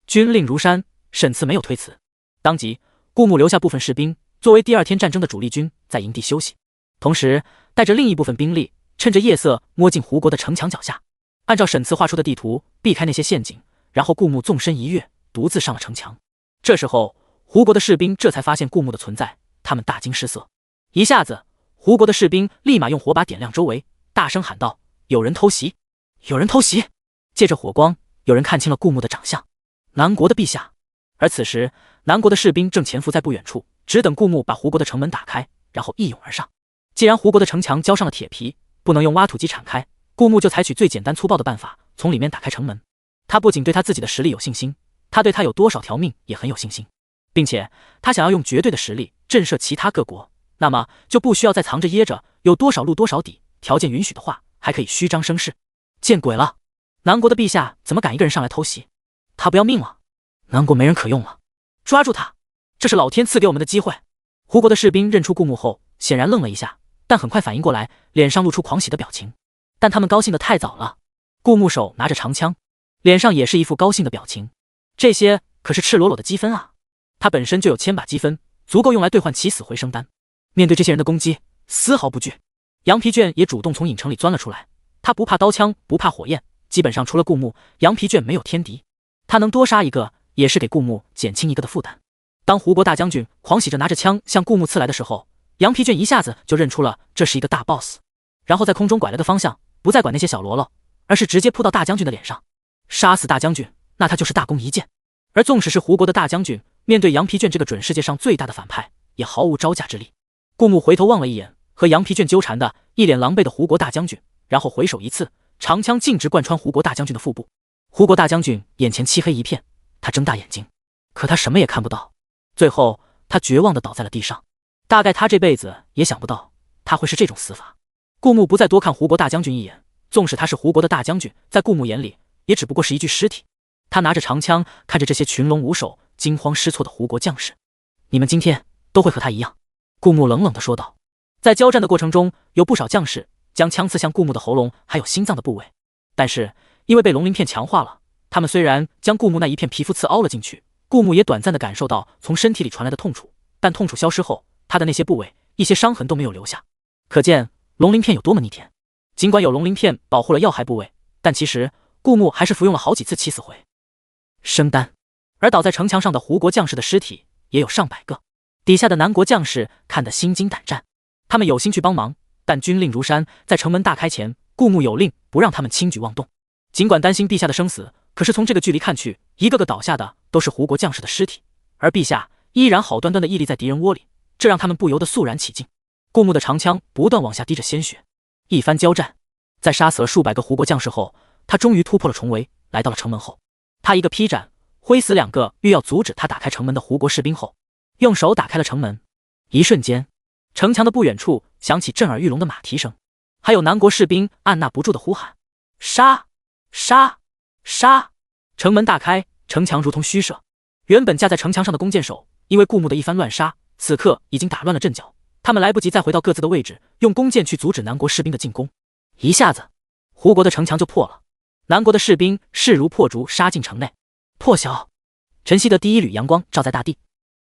军令如山，沈慈没有推辞。当即，顾牧留下部分士兵作为第2天战争的主力军，在营地休息，同时带着另一部分兵力，趁着夜色摸进胡国的城墙脚下，按照沈慈画出的地图避开那些陷阱，然后顾牧纵身一跃，独自上了城墙。这时候，胡国的士兵这才发现顾牧的存在，他们大惊失色。一下子，胡国的士兵立马用火把点亮周围，大声喊道：“有人偷袭！有人偷袭！”借着火光，有人看清了顾牧的长相，南国的陛下。而此时，南国的士兵正潜伏在不远处，只等顾牧把胡国的城门打开，然后一涌而上。既然胡国的城墙浇上了铁皮，不能用挖土机铲开，顾牧就采取最简单粗暴的办法，从里面打开城门。他不仅对他自己的实力有信心，他对他有多少条命也很有信心。并且他想要用绝对的实力震慑其他各国，那么就不需要再藏着掖着，有多少路多少底，条件允许的话，还可以虚张声势。见鬼了！南国的陛下怎么敢一个人上来偷袭？他不要命了？南国没人可用了，抓住他！这是老天赐给我们的机会。胡国的士兵认出顾牧后，显然愣了一下，但很快反应过来，脸上露出狂喜的表情。但他们高兴得太早了。顾牧手拿着长枪，脸上也是一副高兴的表情。这些可是赤裸裸的积分啊！他本身就有1000把积分，足够用来兑换起死回生丹。面对这些人的攻击，丝毫不惧。羊皮卷也主动从影城里钻了出来，他不怕刀枪，不怕火焰，基本上除了顾牧，羊皮卷没有天敌。他能多杀一个，也是给顾牧减轻一个的负担。当胡国大将军狂喜着拿着枪向顾牧刺来的时候，羊皮卷一下子就认出了这是一个大 boss， 然后在空中拐了个方向，不再管那些小喽啰，而是直接扑到大将军的脸上，杀死大将军，那他就是大功一件。而纵使是胡国的大将军，面对羊皮卷这个准世界上最大的反派，也毫无招架之力。顾牧回头望了一眼和羊皮卷纠缠的一脸狼狈的胡国大将军，然后回手一刺，长枪径直贯穿胡国大将军的腹部。胡国大将军眼前漆黑一片，他睁大眼睛，可他什么也看不到。最后他绝望地倒在了地上。大概他这辈子也想不到他会是这种死法。顾牧不再多看胡国大将军一眼，纵使他是胡国的大将军，在顾牧眼里也只不过是一具尸体。他拿着长枪看着这些群龙无首惊慌失措的胡国将士，你们今天都会和他一样。顾牧冷冷地说道。在交战的过程中，有不少将士将枪刺向顾牧的喉咙还有心脏的部位，但是因为被龙鳞片强化了，他们虽然将顾牧那一片皮肤刺凹了进去，顾牧也短暂地感受到从身体里传来的痛楚，但痛楚消失后，他的那些部位一些伤痕都没有留下，可见龙鳞片有多么逆天。尽管有龙鳞片保护了要害部位，但其实顾牧还是服用了好几次起死回生丹。而倒在城墙上的胡国将士的尸体也有上百个，底下的南国将士看得心惊胆战。他们有心去帮忙，但军令如山，在城门大开前，顾牧有令不让他们轻举妄动。尽管担心陛下的生死，可是从这个距离看去，一个个倒下的都是胡国将士的尸体，而陛下依然好端端的屹立在敌人窝里，这让他们不由得肃然起敬。顾牧的长枪不断往下滴着鲜血。一番交战，在杀死了数百个胡国将士后，他终于突破了重围，来到了城门后。他一个劈斩挥死2个欲要阻止他打开城门的胡国士兵后，用手打开了城门。一瞬间，城墙的不远处响起震耳欲聋的马蹄声，还有南国士兵按捺不住的呼喊：杀！杀！杀！城门大开，城墙如同虚设。原本架在城墙上的弓箭手，因为顾牧的一番乱杀，此刻已经打乱了阵脚，他们来不及再回到各自的位置，用弓箭去阻止南国士兵的进攻。一下子，胡国的城墙就破了，南国的士兵势如破竹杀进城内。破晓，晨曦的第一缕阳光照在大地，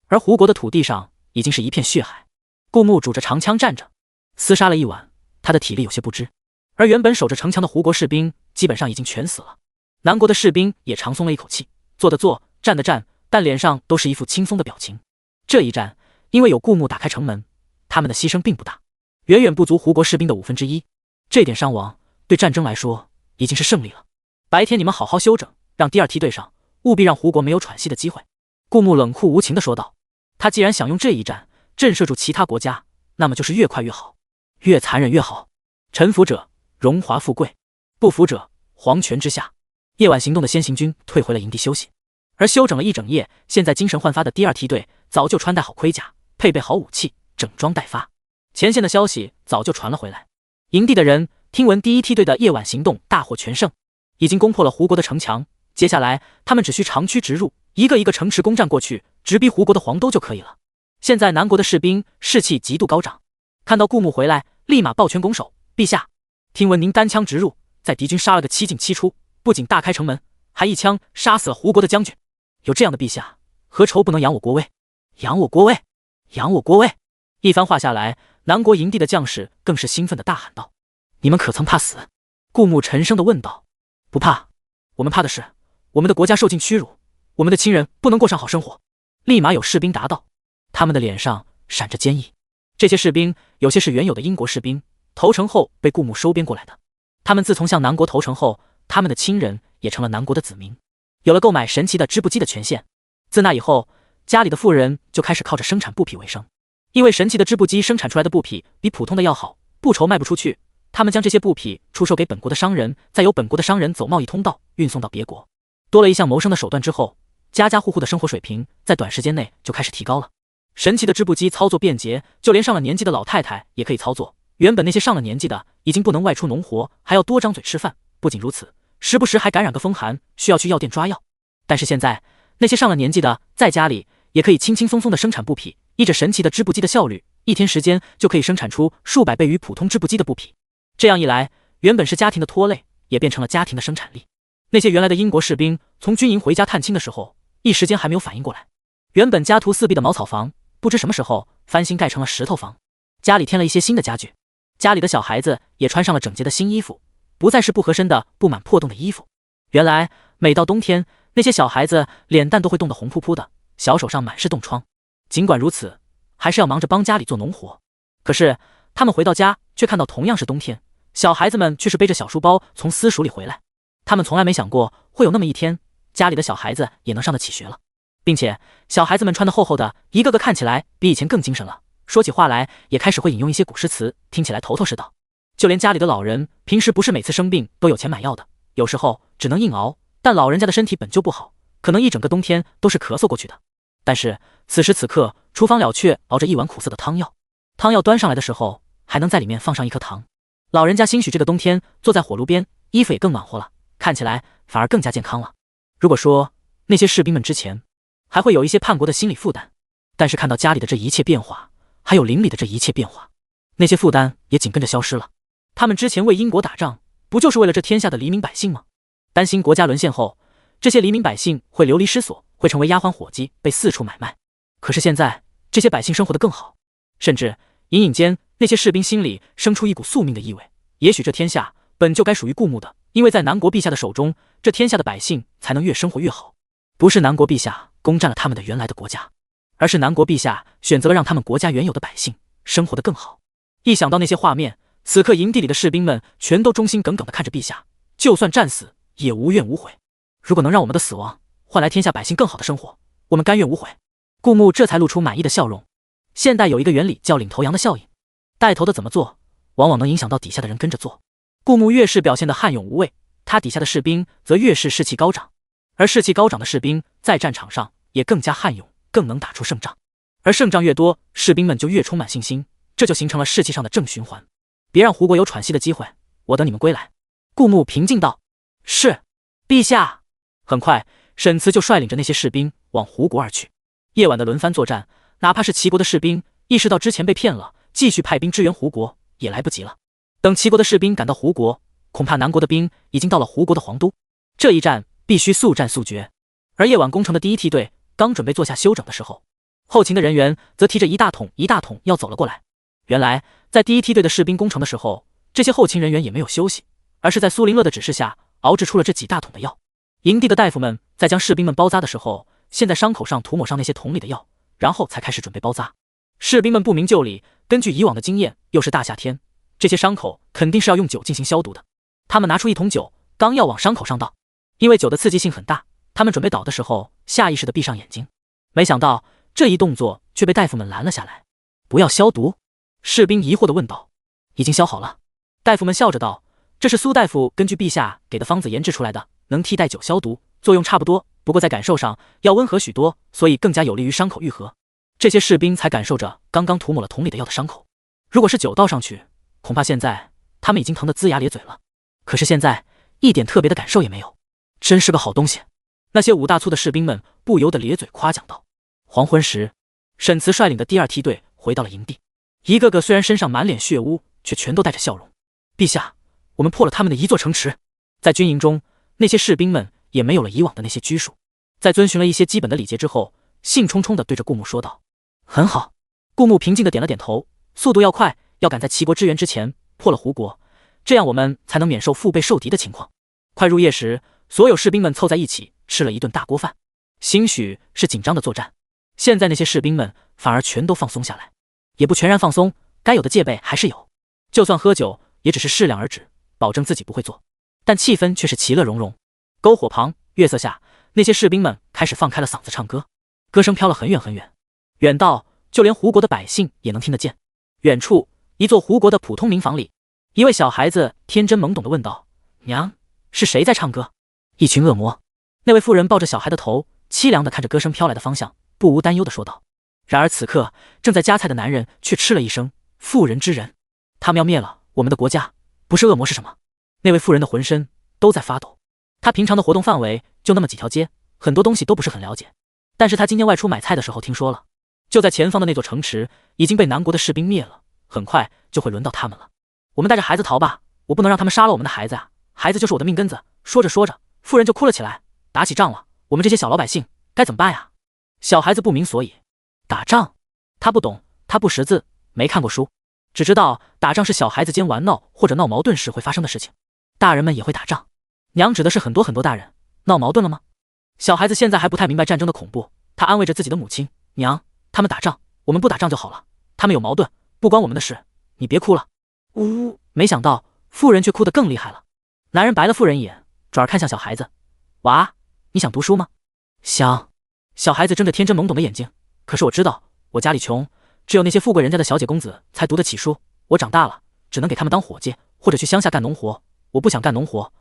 而胡国的土地上已经是一片血海。顾牧拄着长枪站着，厮杀了一晚，他的体力有些不支，而原本守着城墙的胡国士兵基本上已经全死了。南国的士兵也长松了一口气，坐的坐，站的站，但脸上都是一副轻松的表情。这一战，因为有顾牧打开城门，他们的牺牲并不大，远远不足胡国士兵的1/5。这点伤亡对战争来说已经是胜利了。白天你们好好休整，让第2梯队上，务必让胡国没有喘息的机会。顾牧冷酷无情地说道。他既然想用这一战震慑住其他国家，那么就是越快越好，越残忍越好。臣服者荣华富贵，不服者黄泉之下。夜晚行动的先行军退回了营地休息，而休整了一整夜，现在精神焕发的第2梯队早就穿戴好盔甲，配备好武器，整装待发。前线的消息早就传了回来，营地的人听闻第1梯队的夜晚行动大获全胜，已经攻破了胡国的城墙，接下来他们只需长驱直入，一个一个城池攻占过去，直逼胡国的黄兜就可以了。现在南国的士兵士气极度高涨，看到顾牧回来，立马抱拳拱手：陛下，听闻您单枪直入，在敌军杀了个7进7出，不仅大开城门，还一枪杀死了胡国的将军。有这样的陛下，何愁不能扬我国威？扬我国威！扬我国威！一番话下来，南国营地的将士更是兴奋地大喊道：你们可曾怕死？顾牧沉声地问道。不怕，我们怕的是我们的国家受尽屈辱，我们的亲人不能过上好生活。立马有士兵答道，他们的脸上闪着坚毅。这些士兵有些是原有的英国士兵，投诚后被顾牧收编过来的。他们自从向南国投诚后，他们的亲人也成了南国的子民，有了购买神奇的织布机的权限。自那以后，家里的妇人就开始靠着生产布匹为生，因为神奇的织布机生产出来的布匹比普通的要好，不愁卖不出去，他们将这些布匹出售给本国的商人，再由本国的商人走贸易通道运送到别国。多了一项谋生的手段之后，家家户户的生活水平在短时间内就开始提高了。神奇的织布机操作便捷，就连上了年纪的老太太也可以操作。原本那些上了年纪的已经不能外出农活，还要多张嘴吃饭，不仅如此，时不时还感染个风寒，需要去药店抓药。但是现在，那些上了年纪的在家里也可以轻轻松松的生产布匹，依着神奇的织布机的效率，1天时间就可以生产出数百倍于普通织布机的布匹。这样一来，原本是家庭的拖累，也变成了家庭的生产力。那些原来的英国士兵从军营回家探亲的时候，一时间还没有反应过来，原本家徒四壁的茅草房，不知什么时候翻新盖成了石头房。家里添了一些新的家具，家里的小孩子也穿上了整洁的新衣服，不再是不合身的布满破洞的衣服。原来每到冬天，那些小孩子脸蛋都会冻得红扑扑的，小手上满是冻疮。尽管如此，还是要忙着帮家里做农活。可是他们回到家，却看到同样是冬天，小孩子们却是背着小书包从私塾里回来。他们从来没想过会有那么一天，家里的小孩子也能上得起学了，并且小孩子们穿得厚厚的，一个个看起来比以前更精神了，说起话来也开始会引用一些古诗词，听起来头头是道。就连家里的老人，平时不是每次生病都有钱买药的，有时候只能硬熬，但老人家的身体本就不好，可能一整个冬天都是咳嗽过去的。但是此时此刻，厨房了却熬着一碗苦涩的汤药，汤药端上来的时候，还能在里面放上一颗糖。老人家兴许这个冬天坐在火炉边，衣服也更暖和了，看起来反而更加健康了。如果说那些士兵们之前还会有一些叛国的心理负担，但是看到家里的这一切变化，还有邻里的这一切变化，那些负担也紧跟着消失了。他们之前为英国打仗，不就是为了这天下的黎民百姓吗？担心国家沦陷后，这些黎民百姓会流离失所，会成为丫鬟伙计，被四处买卖。可是现在，这些百姓生活得更好，甚至隐隐间，那些士兵心里生出一股宿命的意味。也许这天下本就该属于顾牧的，因为在南国陛下的手中，这天下的百姓才能越生活越好。不是南国陛下攻占了他们的原来的国家，而是南国陛下选择了让他们国家原有的百姓生活得更好。一想到那些画面，此刻营地里的士兵们全都忠心耿耿地看着陛下，就算战死也无怨无悔。如果能让我们的死亡换来天下百姓更好的生活，我们甘愿无悔。顾牧这才露出满意的笑容。现代有一个原理叫领头羊的效应，带头的怎么做，往往能影响到底下的人跟着做。顾牧越是表现得悍勇无畏，他底下的士兵则越是士气高涨，而士气高涨的士兵在战场上也更加悍勇，更能打出胜仗。而胜仗越多，士兵们就越充满信心，这就形成了士气上的正循环。别让胡国有喘息的机会，我等你们归来。顾牧平静道：是，陛下。很快，沈慈就率领着那些士兵往胡国而去。夜晚的轮番作战，哪怕是齐国的士兵意识到之前被骗了，继续派兵支援胡国也来不及了。等齐国的士兵赶到胡国，恐怕南国的兵已经到了胡国的皇都。这一战必须速战速决。而夜晚攻城的第一梯队刚准备坐下休整的时候，后勤的人员则提着一大桶一大桶药走了过来。原来在第一梯队的士兵攻城的时候，这些后勤人员也没有休息，而是在苏林乐的指示下熬制出了这几大桶的药。营地的大夫们在将士兵们包扎的时候，先在伤口上涂抹上那些桶里的药，然后才开始准备包扎。士兵们不明就里，根据以往的经验，又是大夏天，这些伤口肯定是要用酒进行消毒的。他们拿出一桶酒，刚要往伤口上倒，因为酒的刺激性很大，他们准备倒的时候下意识地闭上眼睛，没想到这一动作却被大夫们拦了下来。不要消毒？士兵疑惑地问道。已经消好了。大夫们笑着道，这是苏大夫根据陛下给的方子研制出来的，能替代酒消毒，作用差不多，不过在感受上要温和许多，所以更加有利于伤口愈合。这些士兵才感受着刚刚涂抹了桶里的药的伤口，如果是酒倒上去，恐怕现在他们已经疼得龇牙咧嘴了。可是现在一点特别的感受也没有，真是个好东西。那些五大粗的士兵们不由得咧嘴夸奖道。黄昏时，沈慈率领的第二梯队回到了营地，一个个虽然身上满脸血污，却全都带着笑容。陛下，我们破了他们的一座城池。在军营中，那些士兵们也没有了以往的那些拘束，在遵循了一些基本的礼节之后，兴冲冲地对着顾牧说道：很好。顾牧平静地点了点头，速度要快，要赶在齐国支援之前破了胡国，这样我们才能免受腹背受敌的情况。快入夜时，所有士兵们凑在一起吃了一顿大锅饭。兴许是紧张的作战，现在那些士兵们反而全都放松下来，也不全然放松，该有的戒备还是有。就算喝酒，也只是适量而止，保证自己不会做。但气氛却是其乐融融。篝火旁，月色下，那些士兵们开始放开了嗓子唱歌，歌声飘了很远很远，远到就连胡国的百姓也能听得见。远处，一座胡国的普通民房里，一位小孩子天真懵懂地问道：娘，是谁在唱歌？一群恶魔。那位妇人抱着小孩的头，凄凉地看着歌声飘来的方向，不无担忧地说道。然而此刻正在夹菜的男人却嗤了一声：“妇人之仁，他们要灭了我们的国家，不是恶魔是什么？”那位妇人的浑身都在发抖。她平常的活动范围就那么几条街，很多东西都不是很了解。但是她今天外出买菜的时候听说了，就在前方的那座城池已经被南国的士兵灭了，很快就会轮到他们了。我们带着孩子逃吧，我不能让他们杀了我们的孩子啊！孩子就是我的命根子。说着说着，妇人就哭了起来。打起仗了，我们这些小老百姓该怎么办呀？小孩子不明所以。打仗？他不懂，他不识字，没看过书，只知道打仗是小孩子间玩闹或者闹矛盾时会发生的事情。大人们也会打仗，娘指的是很多很多大人闹矛盾了吗？小孩子现在还不太明白战争的恐怖，他安慰着自己的母亲：“娘，他们打仗，我们不打仗就好了。他们有矛盾，不关我们的事，你别哭了。”呜呜！没想到妇人却哭得更厉害了。男人白了妇人一眼，转而看向小孩子：“娃，你想读书吗？”想。小孩子睁着天真懵懂的眼睛。可是我知道，我家里穷，只有那些富贵人家的小姐公子才读得起书。我长大了，只能给他们当伙计，或者去乡下干农活。我不想干农活，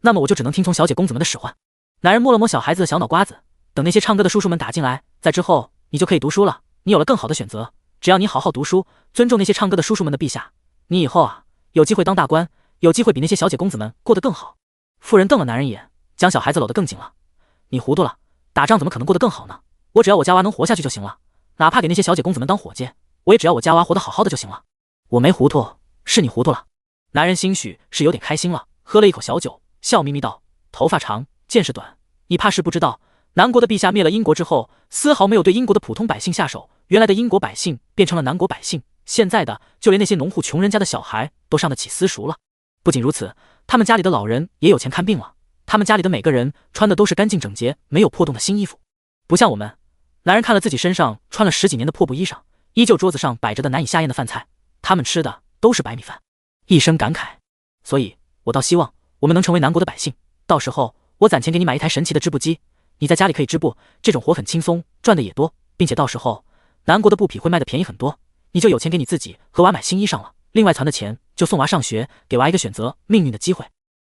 那么我就只能听从小姐公子们的使唤。男人摸了摸小孩子的小脑瓜子，等那些唱歌的叔叔们打进来，在之后你就可以读书了。你有了更好的选择，只要你好好读书，尊重那些唱歌的叔叔们的陛下，你以后啊，有机会当大官，有机会比那些小姐公子们过得更好。妇人瞪了男人一眼，将小孩子搂得更紧了。你糊涂了，打仗怎么可能过得更好呢？我只要我家娃能活下去就行了，哪怕给那些小姐公子们当伙计，我也只要我家娃活得好好的就行了。我没糊涂，是你糊涂了。男人兴许是有点开心了，喝了一口小酒，笑眯眯道：“头发长，见识短，你怕是不知道，南国的陛下灭了英国之后，丝毫没有对英国的普通百姓下手。原来的英国百姓变成了南国百姓，现在的就连那些农户穷人家的小孩都上得起私塾了。不仅如此，他们家里的老人也有钱看病了。他们家里的每个人穿的都是干净整洁、没有破洞的新衣服，不像我们。”男人看了自己身上穿了10几年的破布衣裳，依旧桌子上摆着的难以下咽的饭菜，他们吃的都是白米饭，一声感慨。所以我倒希望我们能成为南国的百姓，到时候我攒钱给你买一台神奇的织布机，你在家里可以织布，这种活很轻松，赚的也多，并且到时候南国的布匹会卖得便宜很多，你就有钱给你自己和娃买新衣裳了。另外攒的钱就送娃上学，给娃一个选择命运的机会。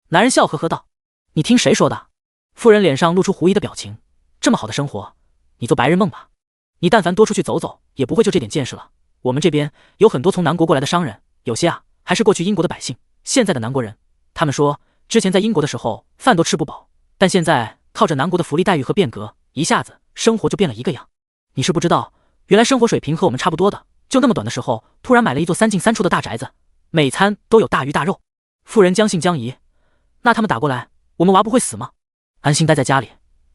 男人笑呵呵道：“你听谁说的？”妇人脸上露出狐疑的表情：“这么好的生活，你做白日梦吧。你但凡多出去走走，也不会就这点见识了。我们这边有很多从南国过来的商人，有些啊还是过去英国的百姓。现在的南国人，他们说之前在英国的时候饭都吃不饱，但现在靠着南国的福利待遇和变革，一下子生活就变了一个样。你是不知道，原来生活水平和我们差不多的，就那么短的时候，突然买了一座3进3出的大宅子，每餐都有大鱼大肉。”妇人将信将疑：“那他们打过来，我们娃不会死吗？安心待在家里，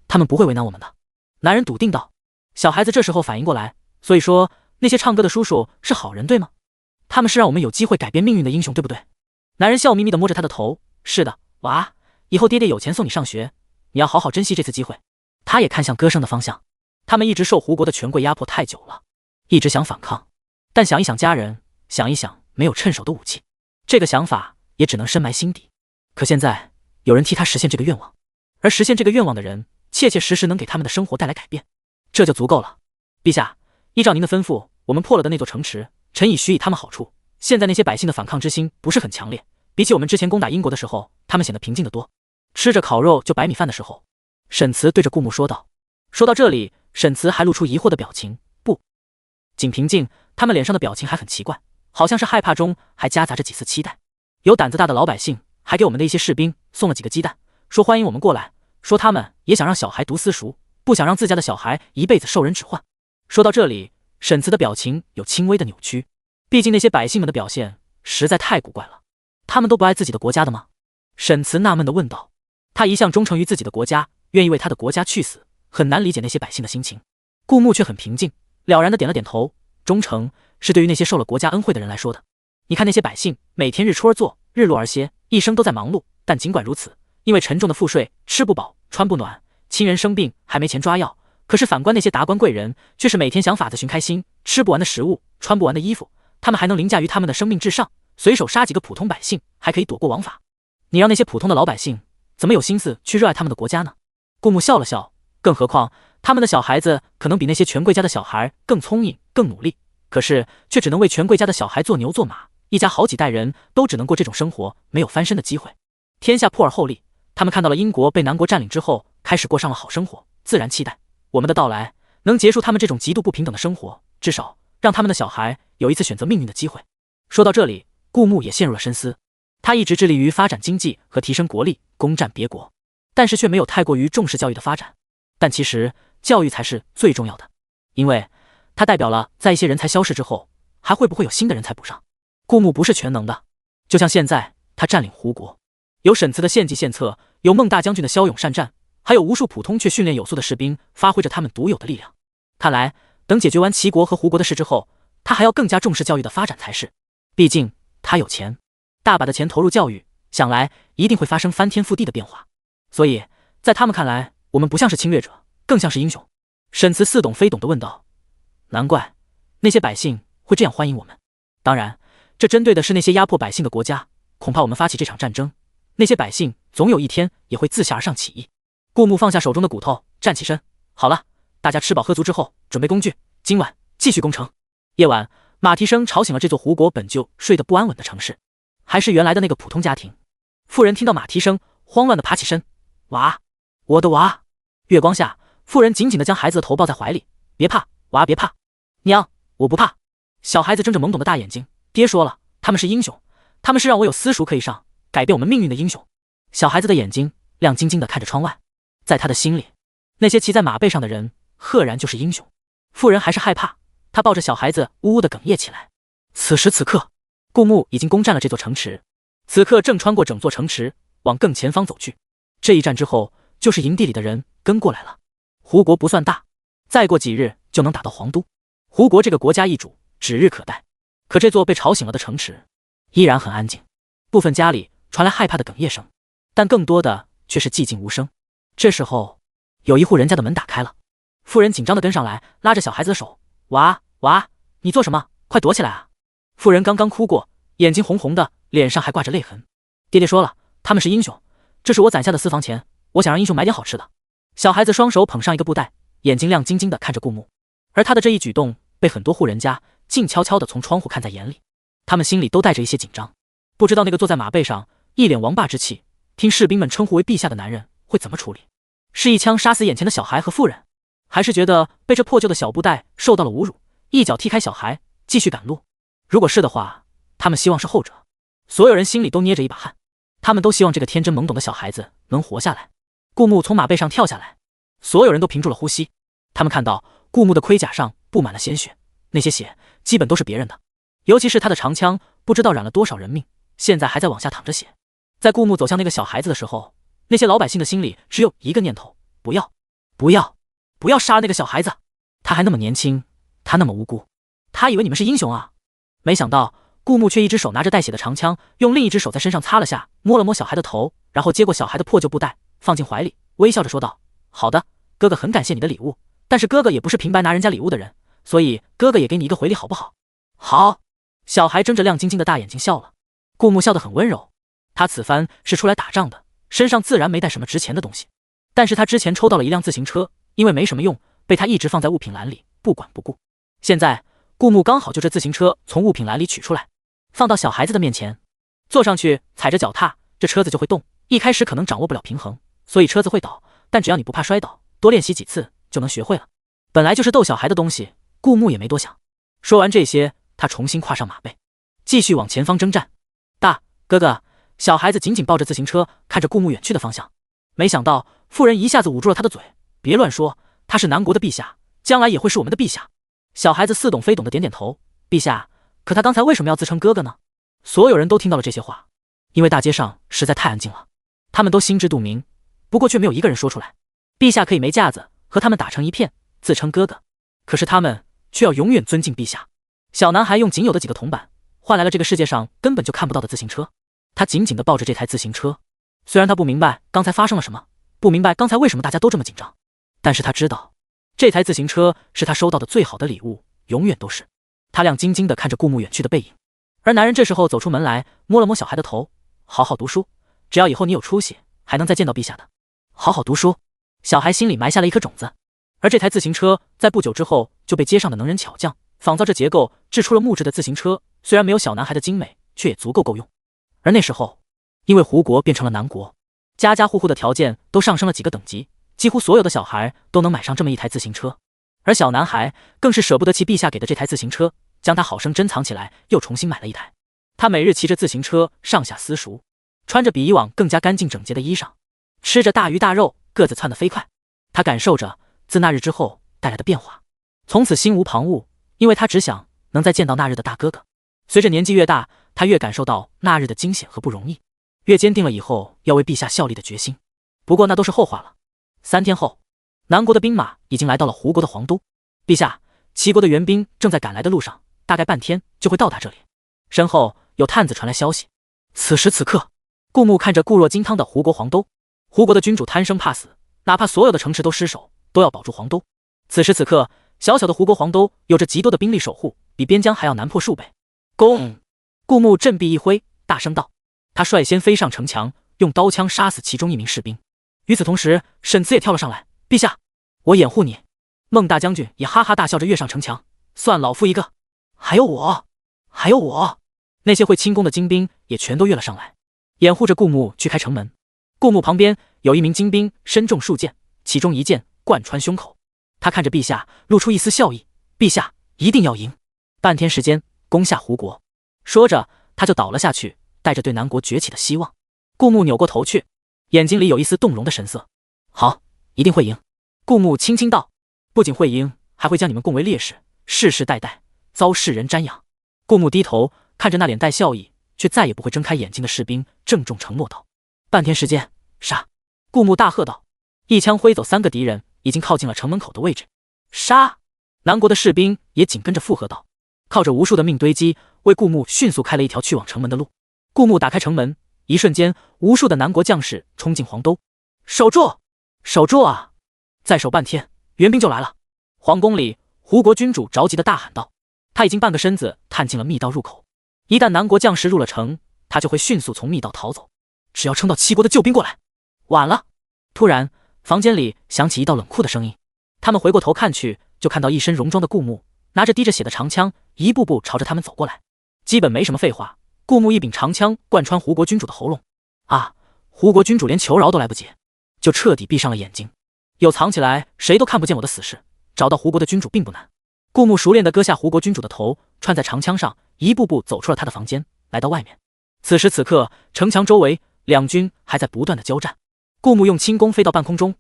他们不会为难我们的。”男人笃定道。小孩子这时候反应过来，所以说那些唱歌的叔叔是好人对吗？他们是让我们有机会改变命运的英雄对不对？男人笑眯眯地摸着他的头：“是的，娃，以后爹爹有钱送你上学，你要好好珍惜这次机会。”他也看向歌声的方向，他们一直受胡国的权贵压迫太久了，一直想反抗，但想一想家人，想一想没有趁手的武器，这个想法也只能深埋心底。可现在有人替他实现这个愿望，而实现这个愿望的人切切实实能给他们的生活带来改变，这就足够了。陛下，依照您的吩咐，我们破了的那座城池，臣已许以他们好处。现在那些百姓的反抗之心不是很强烈，比起我们之前攻打英国的时候，他们显得平静得多。吃着烤肉就白米饭的时候，沈慈对着顾木说道。说到这里，沈慈还露出疑惑的表情，不仅平静，他们脸上的表情还很奇怪，好像是害怕中还夹杂着几丝期待。有胆子大的老百姓还给我们的一些士兵送了几个鸡蛋，说欢迎我们过来，说他们也想让小孩读私塾，不想让自家的小孩一辈子受人指唤。说到这里，沈慈的表情有轻微的扭曲，毕竟那些百姓们的表现实在太古怪了，他们都不爱自己的国家的吗？沈慈纳闷地问道。他一向忠诚于自己的国家，愿意为他的国家去死，很难理解那些百姓的心情。顾木却很平静，了然地点了点头，忠诚是对于那些受了国家恩惠的人来说的。你看那些百姓每天日出而作，日落而歇，一生都在忙碌，但尽管如此，因为沉重的赋税，吃不饱，穿不暖，亲人生病还没钱抓药。可是反观那些达官贵人，却是每天想法子寻开心，吃不完的食物，穿不完的衣服，他们还能凌驾于他们的生命至上，随手杀几个普通百姓，还可以躲过王法。你让那些普通的老百姓怎么有心思去热爱他们的国家呢？顾木笑了笑，更何况他们的小孩子可能比那些权贵家的小孩更聪颖更努力，可是却只能为权贵家的小孩做牛做马，一家好几代人都只能过这种生活，没有翻身的机会。天下破而后立，他们看到了英国被南国占领之后开始过上了好生活，自然期待我们的到来能结束他们这种极度不平等的生活，至少让他们的小孩有一次选择命运的机会。说到这里，顾牧也陷入了深思。他一直致力于发展经济和提升国力，攻占别国，但是却没有太过于重视教育的发展。但其实教育才是最重要的，因为它代表了在一些人才消逝之后，还会不会有新的人才补上。顾牧不是全能的，就像现在他占领胡国，有沈慈的献计献策，有孟大将军的骁勇善战，还有无数普通却训练有素的士兵发挥着他们独有的力量。看来等解决完齐国和胡国的事之后，他还要更加重视教育的发展才是。毕竟他有钱，大把的钱投入教育，想来一定会发生翻天覆地的变化。所以在他们看来，我们不像是侵略者，更像是英雄。沈慈似懂非懂地问道：难怪那些百姓会这样欢迎我们。当然，这针对的是那些压迫百姓的国家，恐怕我们发起这场战争，那些百姓总有一天也会自下而上起义。顾牧放下手中的骨头，站起身。好了，大家吃饱喝足之后，准备工具，今晚继续攻城。夜晚，马蹄声吵醒了这座胡国本就睡得不安稳的城市，还是原来的那个普通家庭。妇人听到马蹄声，慌乱地爬起身。娃，我的娃！月光下，妇人紧紧地将孩子的头抱在怀里。别怕，娃别怕。娘，我不怕。小孩子睁着懵懂的大眼睛。爹说了，他们是英雄，他们是让我有私塾可以上，改变我们命运的英雄。小孩子的眼睛亮晶晶地看着窗外，在他的心里，那些骑在马背上的人赫然就是英雄。妇人还是害怕，她抱着小孩子呜呜地哽咽起来。此时此刻，顾牧已经攻占了这座城池，此刻正穿过整座城池往更前方走去。这一战之后，就是营地里的人跟过来了。胡国不算大，再过几日就能打到皇都。胡国这个国家易主，指日可待。可这座被吵醒了的城池依然很安静，部分家里传来害怕的哽咽声，但更多的却是寂静无声。这时候，有一户人家的门打开了，妇人紧张地跟上来，拉着小孩子的手：娃，你做什么？快躲起来啊！妇人刚刚哭过，眼睛红红的，脸上还挂着泪痕。爹爹说了，他们是英雄，这是我攒下的私房钱，我想让英雄买点好吃的。小孩子双手捧上一个布袋，眼睛亮晶晶地看着顾牧，而他的这一举动被很多户人家静悄悄地从窗户看在眼里，他们心里都带着一些紧张，不知道那个坐在马背上一脸王霸之气，听士兵们称呼为陛下的男人会怎么处理？是一枪杀死眼前的小孩和妇人，还是觉得被这破旧的小布袋受到了侮辱，一脚踢开小孩继续赶路？如果是的话，他们希望是后者。所有人心里都捏着一把汗，他们都希望这个天真懵懂的小孩子能活下来。顾牧从马背上跳下来，所有人都屏住了呼吸。他们看到顾牧的盔甲上布满了鲜血，那些血基本都是别人的，尤其是他的长枪，不知道染了多少人命，现在还在往下淌着血。在顾牧走向那个小孩子的时候，那些老百姓的心里只有一个念头：不要杀了那个小孩子，他还那么年轻，他那么无辜，他以为你们是英雄啊！没想到顾牧却一只手拿着带血的长枪，用另一只手在身上擦了下，摸了摸小孩的头，然后接过小孩的破旧布袋放进怀里，微笑着说道：好的，哥哥很感谢你的礼物，但是哥哥也不是平白拿人家礼物的人，所以哥哥也给你一个回礼好不好？好。小孩睁着亮晶晶的大眼睛笑了。顾牧笑得很温柔，他此番是出来打仗的，身上自然没带什么值钱的东西，但是他之前抽到了一辆自行车，因为没什么用，被他一直放在物品栏里不管不顾。现在顾牧刚好就这自行车从物品栏里取出来，放到小孩子的面前，坐上去踩着脚踏，这车子就会动。一开始可能掌握不了平衡，所以车子会倒，但只要你不怕摔倒，多练习几次就能学会了。本来就是逗小孩的东西，顾牧也没多想。说完这些，他重新跨上马背，继续往前方征战。大哥哥，小孩子紧紧抱着自行车，看着顾牧远去的方向。没想到妇人一下子捂住了他的嘴：别乱说，他是南国的陛下，将来也会是我们的陛下。小孩子似懂非懂的点点头：陛下，可他刚才为什么要自称哥哥呢？所有人都听到了这些话，因为大街上实在太安静了，他们都心知肚明，不过却没有一个人说出来。陛下可以没架子和他们打成一片，自称哥哥，可是他们却要永远尊敬陛下。小男孩用仅有的几个铜板换来了这个世界上根本就看不到的自行车，他紧紧地抱着这台自行车。虽然他不明白刚才发生了什么，不明白刚才为什么大家都这么紧张，但是他知道这台自行车是他收到的最好的礼物，永远都是。他亮晶晶地看着顾牧远去的背影，而男人这时候走出门来，摸了摸小孩的头：好好读书，只要以后你有出息，还能再见到陛下的。好好读书。小孩心里埋下了一颗种子。而这台自行车在不久之后就被街上的能人巧匠仿造这结构制出了木质的自行车，虽然没有小男孩的精美，却也足够用。而那时候因为胡国变成了南国，家家户户的条件都上升了几个等级，几乎所有的小孩都能买上这么一台自行车，而小男孩更是舍不得骑陛下给的这台自行车，将它好生珍藏起来，又重新买了一台。他每日骑着自行车上下私塾，穿着比以往更加干净整洁的衣裳，吃着大鱼大肉，个子窜得飞快。他感受着自那日之后带来的变化，从此心无旁骛，因为他只想能再见到那日的大哥哥。随着年纪越大，他越感受到那日的惊险和不容易，越坚定了以后要为陛下效力的决心。不过那都是后话了。3天后，南国的兵马已经来到了胡国的皇都。陛下，齐国的援兵正在赶来的路上，大概半天就会到达这里。身后有探子传来消息。此时此刻，顾牧看着固若金汤的胡国皇都。胡国的君主贪生怕死，哪怕所有的城池都失守，都要保住皇都。此时此刻，小小的胡国皇都有着极多的兵力守护，比边疆还要难破数倍。攻！顾牧振臂一挥，大声道。他率先飞上城墙，用刀枪杀死其中一名士兵。与此同时，沈慈也跳了上来。陛下，我掩护你。孟大将军也哈哈大笑着跃上城墙，算老夫一个。还有我，还有我。那些会轻功的精兵也全都跃了上来，掩护着顾牧去开城门。顾牧旁边有一名精兵身中数箭，其中一箭贯穿胸口。他看着陛下，露出一丝笑意。陛下一定要赢，半天时间攻下胡国。说着，他就倒了下去，带着对南国崛起的希望。顾牧扭过头去，眼睛里有一丝动容的神色。好，一定会赢。顾牧轻轻道。不仅会赢，还会将你们供为烈士，世世代代遭世人瞻仰。顾牧低头看着那脸带笑意却再也不会睁开眼睛的士兵，郑重承诺道：半天时间，杀！顾牧大喝道。一枪挥走3个敌人，已经靠近了城门口的位置。杀！南国的士兵也紧跟着附和道，靠着无数的命堆积，为顾牧迅速开了一条去往城门的路。顾牧打开城门，一瞬间，无数的南国将士冲进皇都。守住！守住啊！再守半天，援兵就来了。皇宫里，胡国君主着急的大喊道。他已经半个身子探进了密道入口，一旦南国将士入了城，他就会迅速从密道逃走。只要撑到齐国的救兵过来。晚了。突然，房间里响起一道冷酷的声音。他们回过头看去，就看到一身戎装的顾牧拿着滴着血的长枪，一步步朝着他们走过来。基本没什么废话，顾牧一柄长枪贯穿胡国君主的喉咙。啊！胡国君主连求饶都来不及，就彻底闭上了眼睛。有藏起来谁都看不见我的死事，找到胡国的君主并不难。顾牧熟练地割下胡国君主的头，穿在长枪上，一步步走出了他的房间，来到外面。此时此刻，城墙周围两军还在不断的交战。顾牧用轻功飞到半空中。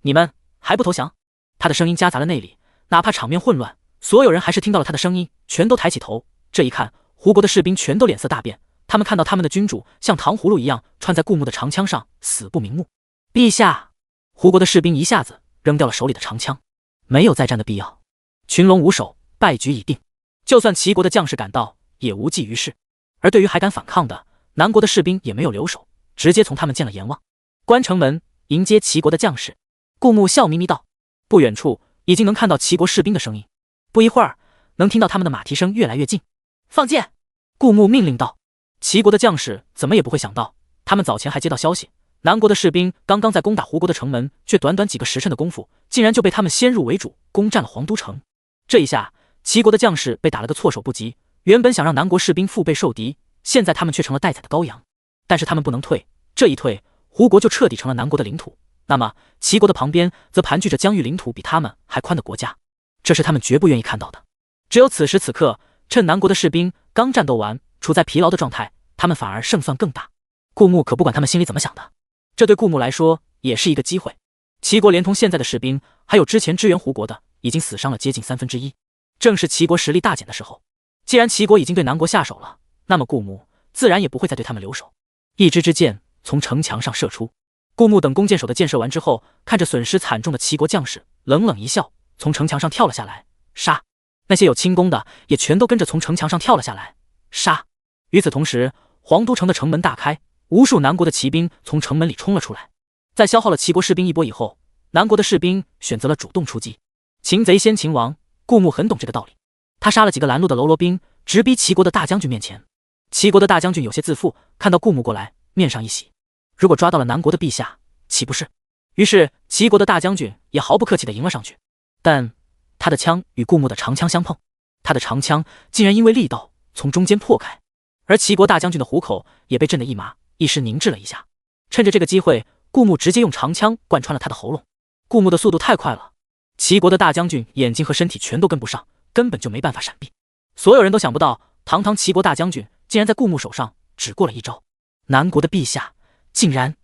你们还不投降？他的声音夹杂了内里，哪怕场面混乱，所有人还是听到了他的声音，全都抬起头。这一看，胡国的士兵全都脸色大变，他们看到他们的君主像糖葫芦一样穿在顾牧的长枪上，死不瞑目。陛下！胡国的士兵一下子扔掉了手里的长枪，没有再战的必要。群龙无首，败局已定。就算齐国的将士赶到，也无济于事。而对于还敢反抗的，南国的士兵也没有留手，直接从他们见了阎王。关城门，迎接齐国的将士。顾牧笑眯眯道。不远处已经能看到齐国士兵的声音，不一会儿能听到他们的马蹄声越来越近。放箭！顾牧命令道。齐国的将士怎么也不会想到，他们早前还接到消息，南国的士兵刚刚在攻打胡国的城门，却短短几个时辰的功夫，竟然就被他们先入为主，攻占了皇都城。这一下，齐国的将士被打了个措手不及。原本想让南国士兵腹背受敌，现在他们却成了待宰的羔羊。但是他们不能退，这一退，胡国就彻底成了南国的领土。那么，齐国的旁边则盘踞着疆域领土比他们还宽的国家，这是他们绝不愿意看到的。只有此时此刻，趁南国的士兵刚战斗完，处在疲劳的状态，他们反而胜算更大。顾牧可不管他们心里怎么想的，这对顾牧来说也是一个机会。齐国连同现在的士兵，还有之前支援胡国的，已经死伤了接近1/3，正是齐国实力大减的时候。既然齐国已经对南国下手了，那么顾牧自然也不会再对他们留手。一支支箭从城墙上射出。顾牧等弓箭手的箭射完之后，看着损失惨重的齐国将士，冷冷一笑，从城墙上跳了下来。杀！那些有轻功的也全都跟着从城墙上跳了下来。杀！与此同时，皇都城的城门大开，无数南国的骑兵从城门里冲了出来。在消耗了齐国士兵一波以后，南国的士兵选择了主动出击。擒贼先擒王，顾牧很懂这个道理。他杀了几个拦路的喽啰兵，直逼齐国的大将军面前。齐国的大将军有些自负，看到顾牧过来，面上一喜。如果抓到了南国的陛下，岂不是？于是齐国的大将军也毫不客气地迎了上去。但他的枪与顾牧的长枪相碰，他的长枪竟然因为力道从中间破开，而齐国大将军的虎口也被震得一麻，一时凝滞了一下。趁着这个机会，顾牧直接用长枪贯穿了他的喉咙。顾牧的速度太快了，齐国的大将军眼睛和身体全都跟不上，根本就没办法闪避。所有人都想不到，堂堂齐国大将军竟然在顾牧手上只过了一招。南国的陛下竟然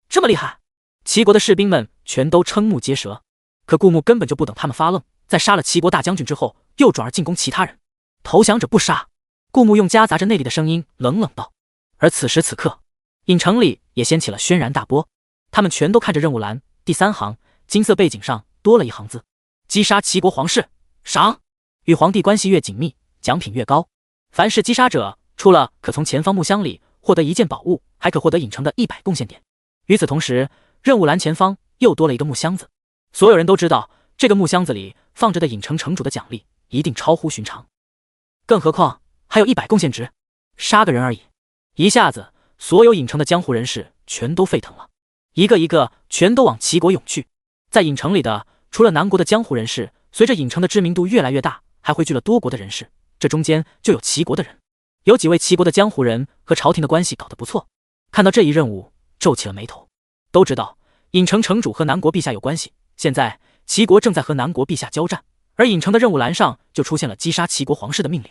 这么厉害！齐国的士兵们全都瞠目结舌。可顾牧根本就不等他们发愣，在杀了齐国大将军之后，又转而进攻其他人。投降者不杀！顾牧用夹杂着内力的声音冷冷道。而此时此刻，影城里也掀起了轩然大波。他们全都看着任务栏第3行，金色背景上多了一行字：击杀齐国皇室，赏。与皇帝关系越紧密，奖品越高。凡是击杀者，除了可从前方木箱里获得一件宝物，还可获得影城的100贡献点。与此同时，任务栏前方又多了一个木箱子。所有人都知道，这个木箱子里放着的影城城主的奖励一定超乎寻常。更何况还有100贡献值，杀个人而已。一下子，所有影城的江湖人士全都沸腾了，一个一个全都往齐国涌去。在影城里的，除了南国的江湖人士，随着影城的知名度越来越大，还汇聚了多国的人士，这中间就有齐国的人。有几位齐国的江湖人和朝廷的关系搞得不错，看到这一任务，皱起了眉头。都知道影城城主和南国陛下有关系，现在齐国正在和南国陛下交战，而影城的任务栏上就出现了击杀齐国皇室的命令。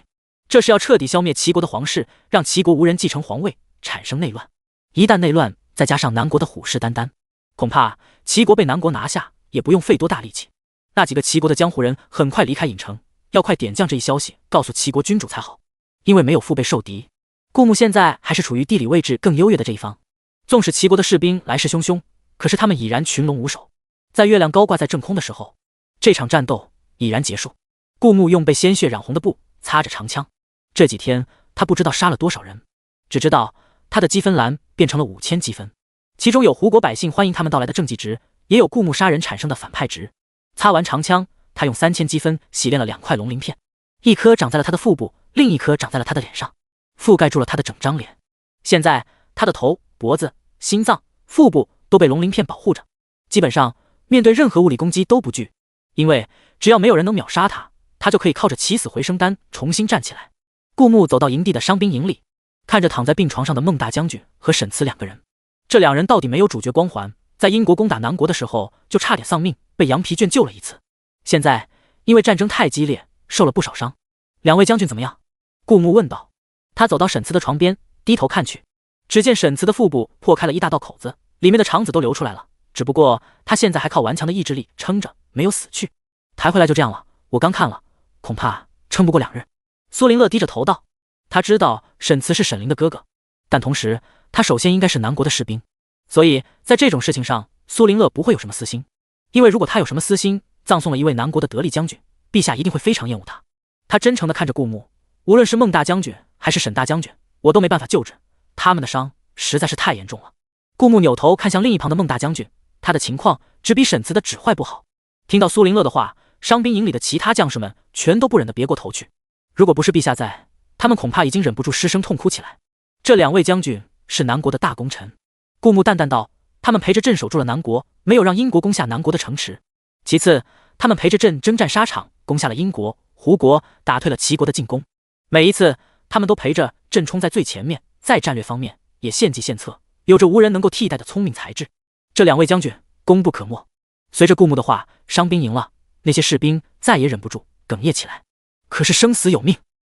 这是要彻底消灭齐国的皇室，让齐国无人继承皇位，产生内乱。一旦内乱，再加上南国的虎视眈眈，恐怕齐国被南国拿下也不用费多大力气。那几个齐国的江湖人很快离开影城，要快点将这一消息告诉齐国君主才好。因为没有腹背受敌，顾牧现在还是处于地理位置更优越的这一方。纵使齐国的士兵来势汹汹，可是他们已然群龙无首。在月亮高挂在正空的时候，这场战斗已然结束。顾牧用被鲜血染红的布擦着长枪。这几天他不知道杀了多少人，只知道他的积分栏变成了5000积分，其中有胡国百姓欢迎他们到来的政绩值，也有顾牧杀人产生的反派值。擦完长枪，他用3000积分洗炼了2块龙鳞片，一颗长在了他的腹部，另一颗长在了他的脸上，覆盖住了他的整张脸。现在他的头、脖子、心脏、腹部都被龙鳞片保护着，基本上面对任何物理攻击都不惧，因为只要没有人能秒杀他，他就可以靠着起死回生丹重新站起来。顾牧走到营地的伤兵营里，看着躺在病床上的孟大将军和沈慈2个人。这2人到底没有主角光环，在英国攻打南国的时候就差点丧命，被羊皮卷救了一次。现在因为战争太激烈，受了不少伤。2位将军怎么样？顾牧问道。他走到沈慈的床边，低头看去，只见沈慈的腹部破开了一大道口子，里面的肠子都流出来了，只不过他现在还靠顽强的意志力撑着，没有死去。抬回来就这样了，我刚看了，恐怕撑不过2日。苏林乐低着头道。他知道沈慈是沈凌的哥哥，但同时他首先应该是南国的士兵，所以在这种事情上，苏林乐不会有什么私心。因为如果他有什么私心，葬送了一位南国的得力将军，陛下一定会非常厌恶他。他真诚地看着顾牧，无论是孟大将军还是沈大将军，我都没办法救治，他们的伤实在是太严重了。顾牧扭头看向另一旁的孟大将军，他的情况只比沈慈的只坏不好。听到苏林乐的话，伤兵营里的其他将士们全都不忍地别过头去。如果不是陛下在，他们恐怕已经忍不住失声痛哭起来。这2位将军是南国的大功臣，顾牧淡淡道，他们陪着朕守住了南国，没有让英国攻下南国的城池。其次，他们陪着朕征战沙场，攻下了英国、胡国，打退了齐国的进攻。每一次，他们都陪着朕冲在最前面，在战略方面也献计献策，有着无人能够替代的聪明才智。这2位将军功不可没。随着顾牧的话，伤兵赢了，那些士兵再也忍不住哽咽起来。可是生死有命，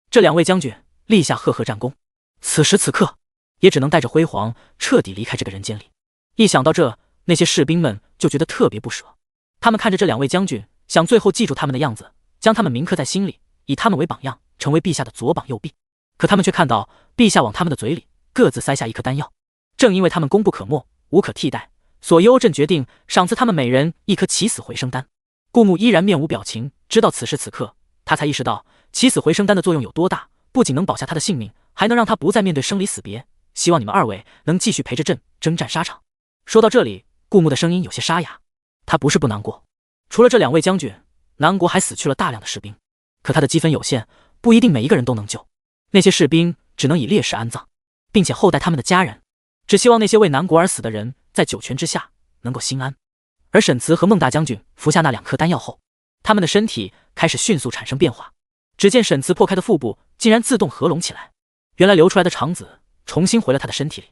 这2位将军立下赫赫战功，此时此刻也只能带着辉煌彻底离开这个人间里。一想到这，那些士兵们就觉得特别不舍。他们看着这2位将军，想最后记住他们的样子，将他们铭刻在心里，以他们为榜样，成为陛下的左膀右臂。可他们却看到陛下往他们的嘴里各自塞下一颗丹药。正因为他们功不可没，无可替代，所以欧朕决定赏赐他们每人一颗起死回生丹。顾牧依然面无表情，直到此时此刻，他才意识到起死回生丹的作用有多大，不仅能保下他的性命，还能让他不再面对生离死别。希望你们2位能继续陪着朕征战沙场。说到这里，顾牧的声音有些沙哑。他不是不难过，除了这2位将军，南国还死去了大量的士兵，可他的积分有限，不一定每一个人都能救。那些士兵只能以烈士安葬，并且厚待他们的家人，只希望那些为南国而死的人在九泉之下能够心安。而沈慈和孟大将军服下那2颗丹药后，他们的身体开始迅速产生变化。只见沈慈破开的腹部竟然自动合拢起来，原来流出来的肠子重新回了他的身体里。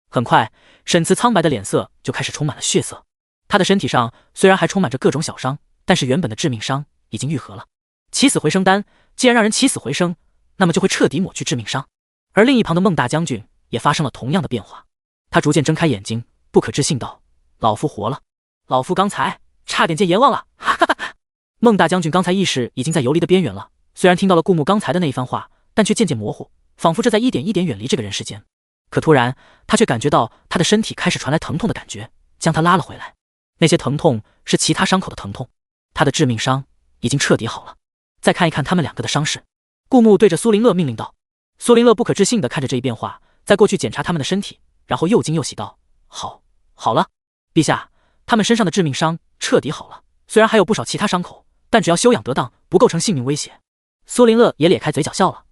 很快，沈慈苍白的脸色就开始充满了血色。他的身体上虽然还充满着各种小伤，但是原本的致命伤已经愈合了。起死回生丹既然让人起死回生，那么就会彻底抹去致命伤。而另一旁的孟大将军也发生了同样的变化，他逐渐睁开眼睛，不可置信道：“老夫活了！老夫刚才差点见阎王了！”哈哈哈！孟大将军刚才意识已经在游离的边缘了，虽然听到了顾木刚才的那一番话，但却渐渐模糊，仿佛正在一点一点远离这个人世间。可突然，他却感觉到他的身体开始传来疼痛的感觉，将他拉了回来。那些疼痛是其他伤口的疼痛，他的致命伤已经彻底好了。再看一看他们两个的伤势，顾木对着苏林乐命令道。苏林乐不可置信地看着这一变化，再过去检查他们的身体，然后又惊又喜道：“好了，陛下，他们身上的致命伤彻底好了，虽然还有不少其他伤口，但只要休养得当，不构成性命威胁。”苏林乐也咧开嘴角笑了。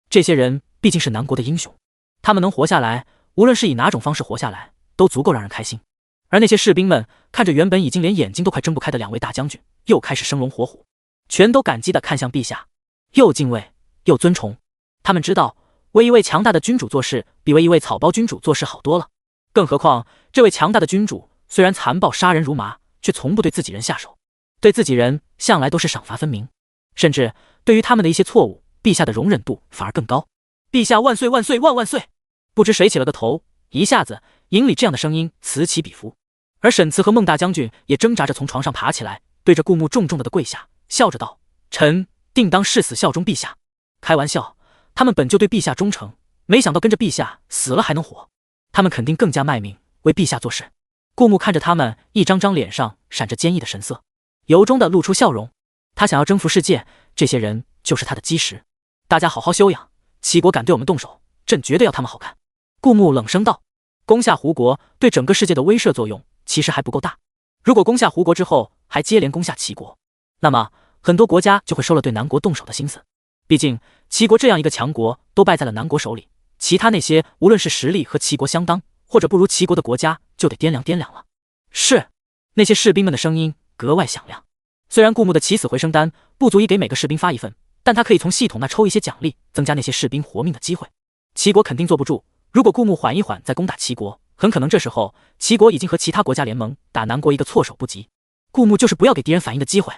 这些人毕竟是南国的英雄，他们能活下来，无论是以哪种方式活下来，都足够让人开心。而那些士兵们看着原本已经连眼睛都快睁不开的两位大将军，又开始生龙活虎，全都感激地看向陛下，又敬畏又尊崇。他们知道，为一位强大的君主做事，比为一位草包君主做事好多了。更何况，这位强大的君主虽然残暴杀人如麻，却从不对自己人下手，对自己人向来都是赏罚分明，甚至对于他们的一些错误，陛下的容忍度反而更高。陛下万岁万岁万万岁！不知谁起了个头，一下子营里这样的声音此起彼伏。而沈慈和孟大将军也挣扎着从床上爬起来，对着顾木重重的跪下，笑着道：“臣定当誓死效忠陛下。”开玩笑，他们本就对陛下忠诚，没想到跟着陛下死了还能活，他们肯定更加卖命为陛下做事。顾木看着他们一张张脸上闪着坚毅的神色，由衷的露出笑容。他想要征服世界，这些人就是他的基石。大家好好休养，齐国敢对我们动手，朕绝对要他们好看。顾木冷声道：“攻下胡国对整个世界的威慑作用其实还不够大，如果攻下胡国之后还接连攻下齐国，那么很多国家就会收了对南国动手的心思。毕竟齐国这样一个强国都败在了南国手里，其他那些无论是实力和齐国相当，或者不如齐国的国家就得掂量掂量了。”是，那些士兵们的声音格外响亮。虽然顾木的起死回生丹不足以给每个士兵发一份，但他可以从系统那抽一些奖励，增加那些士兵活命的机会。齐国肯定坐不住，如果顾木缓一缓再攻打齐国，很可能这时候齐国已经和其他国家联盟，打南国一个措手不及。顾木就是不要给敌人反应的机会，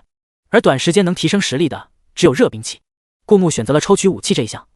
而短时间能提升实力的只有热兵器。顾木选择了抽取武器这一项，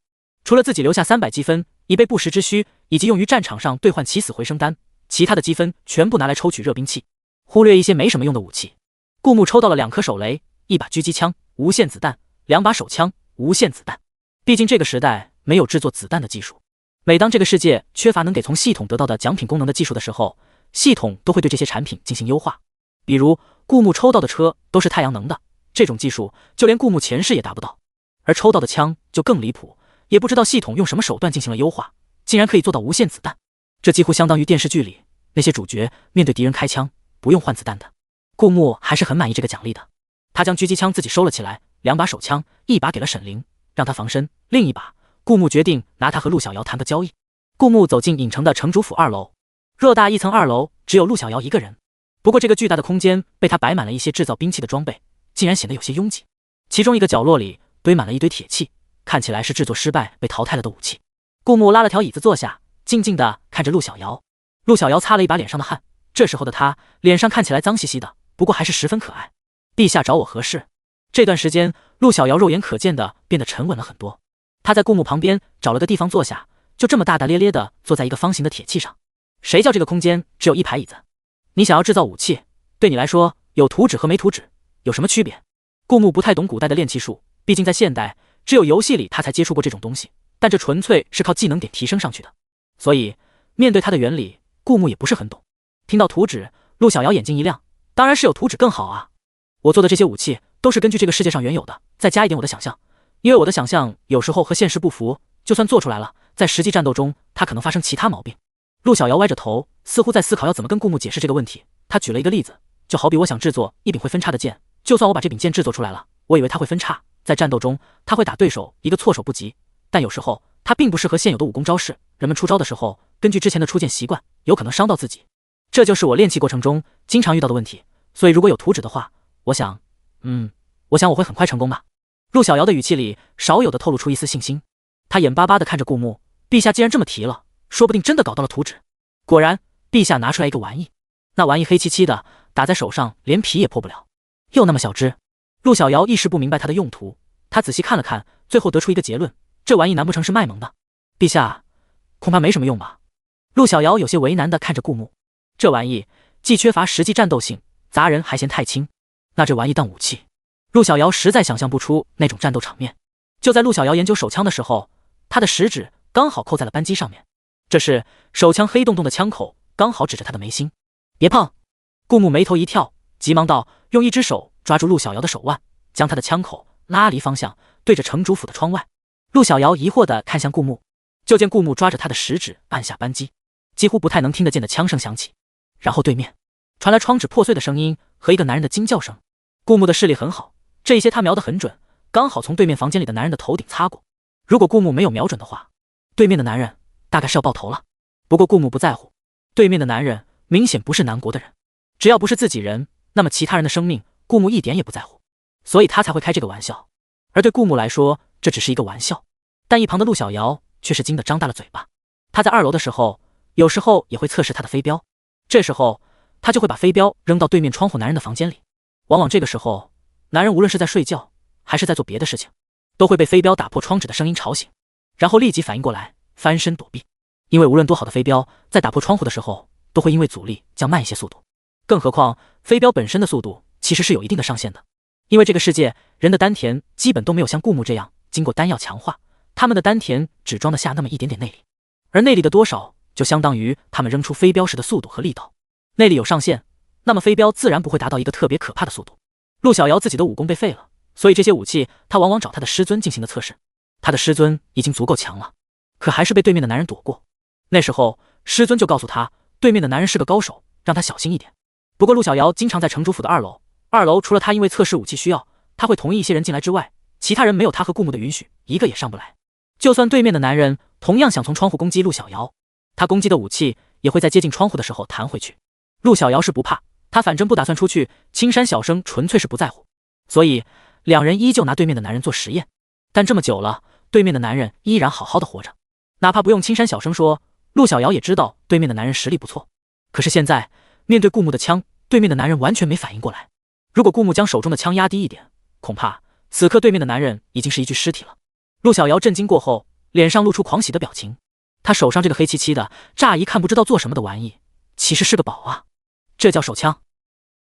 除了自己留下300积分以备不时之需，以及用于战场上兑换起死回生丹，其他的积分全部拿来抽取热兵器，忽略一些没什么用的武器。顾木抽到了2颗手雷、1把狙击枪、无限子弹、2把手枪、无限子弹。毕竟这个时代没有制作子弹的技术，每当这个世界缺乏能给从系统得到的奖品功能的技术的时候，系统都会对这些产品进行优化。比如顾木抽到的车都是太阳能的，这种技术就连顾木前世也达不到。而抽到的枪就更离谱，也不知道系统用什么手段进行了优化，竟然可以做到无限子弹。这几乎相当于电视剧里那些主角面对敌人开枪不用换子弹的。顾木还是很满意这个奖励的，他将狙击枪自己收了起来，2把手枪，1把给了沈凌，让他防身，另一把顾木决定拿他和陆小瑶谈个交易。顾木走进影城的城主府2楼，偌大一层2楼只有陆小瑶一个人，不过这个巨大的空间被他摆满了一些制造兵器的装备，竟然显得有些拥挤。其中一个角落里堆满了一堆铁器，看起来是制作失败被淘汰了的武器。顾木拉了条椅子坐下，静静地看着陆小瑶。陆小瑶擦了一把脸上的汗，这时候的她脸上看起来脏兮兮的，不过还是十分可爱。陛下找我何事？这段时间陆小瑶肉眼可见的变得沉稳了很多。她在顾木旁边找了个地方坐下，就这么大大咧咧的坐在一个方形的铁器上。谁叫这个空间只有1排椅子？你想要制造武器，对你来说有图纸和没图纸有什么区别？顾木不太懂古代的炼器术，毕竟在现代只有游戏里他才接触过这种东西，但这纯粹是靠技能点提升上去的，所以面对它的原理，顾木也不是很懂。听到图纸，陆小瑶眼睛一亮，当然是有图纸更好啊！我做的这些武器都是根据这个世界上原有的，再加一点我的想象，因为我的想象有时候和现实不符，就算做出来了，在实际战斗中它可能发生其他毛病。陆小瑶歪着头，似乎在思考要怎么跟顾木解释这个问题。他举了一个例子，就好比我想制作一柄会分叉的剑，就算我把这柄剑制作出来了，我以为它会分叉，在战斗中他会打对手一个措手不及，但有时候它并不适合现有的武功招式，人们出招的时候根据之前的出剑习惯，有可能伤到自己。这就是我练气过程中经常遇到的问题，所以如果有图纸的话，我想我会很快成功吧。陆小瑶的语气里少有的透露出一丝信心，他眼巴巴地看着顾木，陛下既然这么提了，说不定真的搞到了图纸。果然，陛下拿出来一个玩意，那玩意黑漆漆的，打在手上连皮也破不了，又那么小只。陆小瑶一时不明白它的用途，他仔细看了看，最后得出一个结论：这玩意难不成是卖萌的？陛下，恐怕没什么用吧？陆小瑶有些为难地看着顾牧，这玩意既缺乏实际战斗性，砸人还嫌太轻，那这玩意当武器，陆小瑶实在想象不出那种战斗场面。就在陆小瑶研究手枪的时候，他的食指刚好扣在了扳机上面，这时手枪黑洞洞的枪口刚好指着他的眉心。别碰！顾牧眉头一跳，急忙道，用一只手抓住陆小瑶的手腕，将他的枪口拉离方向，对着城主府的窗外。陆小瑶疑惑地看向顾牧，就见顾牧抓着他的食指按下扳机，几乎不太能听得见的枪声响起，然后对面传来窗纸破碎的声音和一个男人的惊叫声。顾牧的视力很好，这一些他瞄得很准，刚好从对面房间里的男人的头顶擦过。如果顾牧没有瞄准的话，对面的男人大概是要爆头了。不过顾牧不在乎，对面的男人明显不是南国的人，只要不是自己人，那么其他人的生命顾牧一点也不在乎，所以他才会开这个玩笑。而对顾牧来说，这只是一个玩笑，但一旁的陆小瑶却是惊得张大了嘴巴。他在2楼的时候，有时候也会测试他的飞镖，这时候他就会把飞镖扔到对面窗户男人的房间里。往往这个时候，男人无论是在睡觉还是在做别的事情，都会被飞镖打破窗纸的声音吵醒，然后立即反应过来，翻身躲避。因为无论多好的飞镖，在打破窗户的时候，都会因为阻力降慢一些速度。更何况飞镖本身的速度其实是有一定的上限的，因为这个世界人的丹田基本都没有像顾牧这样经过丹药强化，他们的丹田只装得下那么一点点内力，而内力的多少就相当于他们扔出飞镖时的速度和力道。内力有上限，那么飞镖自然不会达到一个特别可怕的速度。陆小瑶自己的武功被废了，所以这些武器他往往找他的师尊进行的测试。他的师尊已经足够强了，可还是被对面的男人躲过。那时候师尊就告诉他，对面的男人是个高手，让他小心一点。不过陆小瑶经常在城主府的2楼，2楼除了他因为测试武器需要，他会同意一些人进来之外，其他人没有他和顾牧的允许，一个也上不来。就算对面的男人同样想从窗户攻击陆小瑶，他攻击的武器也会在接近窗户的时候弹回去。陆小瑶是不怕，他反正不打算出去，青山小生纯粹是不在乎，所以两人依旧拿对面的男人做实验。但这么久了，对面的男人依然好好的活着，哪怕不用青山小生说，陆小瑶也知道对面的男人实力不错。可是现在面对顾牧的枪，对面的男人完全没反应过来。如果顾牧将手中的枪压低一点，恐怕此刻对面的男人已经是一具尸体了。陆小瑶震惊过后，脸上露出狂喜的表情。他手上这个黑漆漆的，乍一看不知道做什么的玩意，其实是个宝啊，这叫手枪。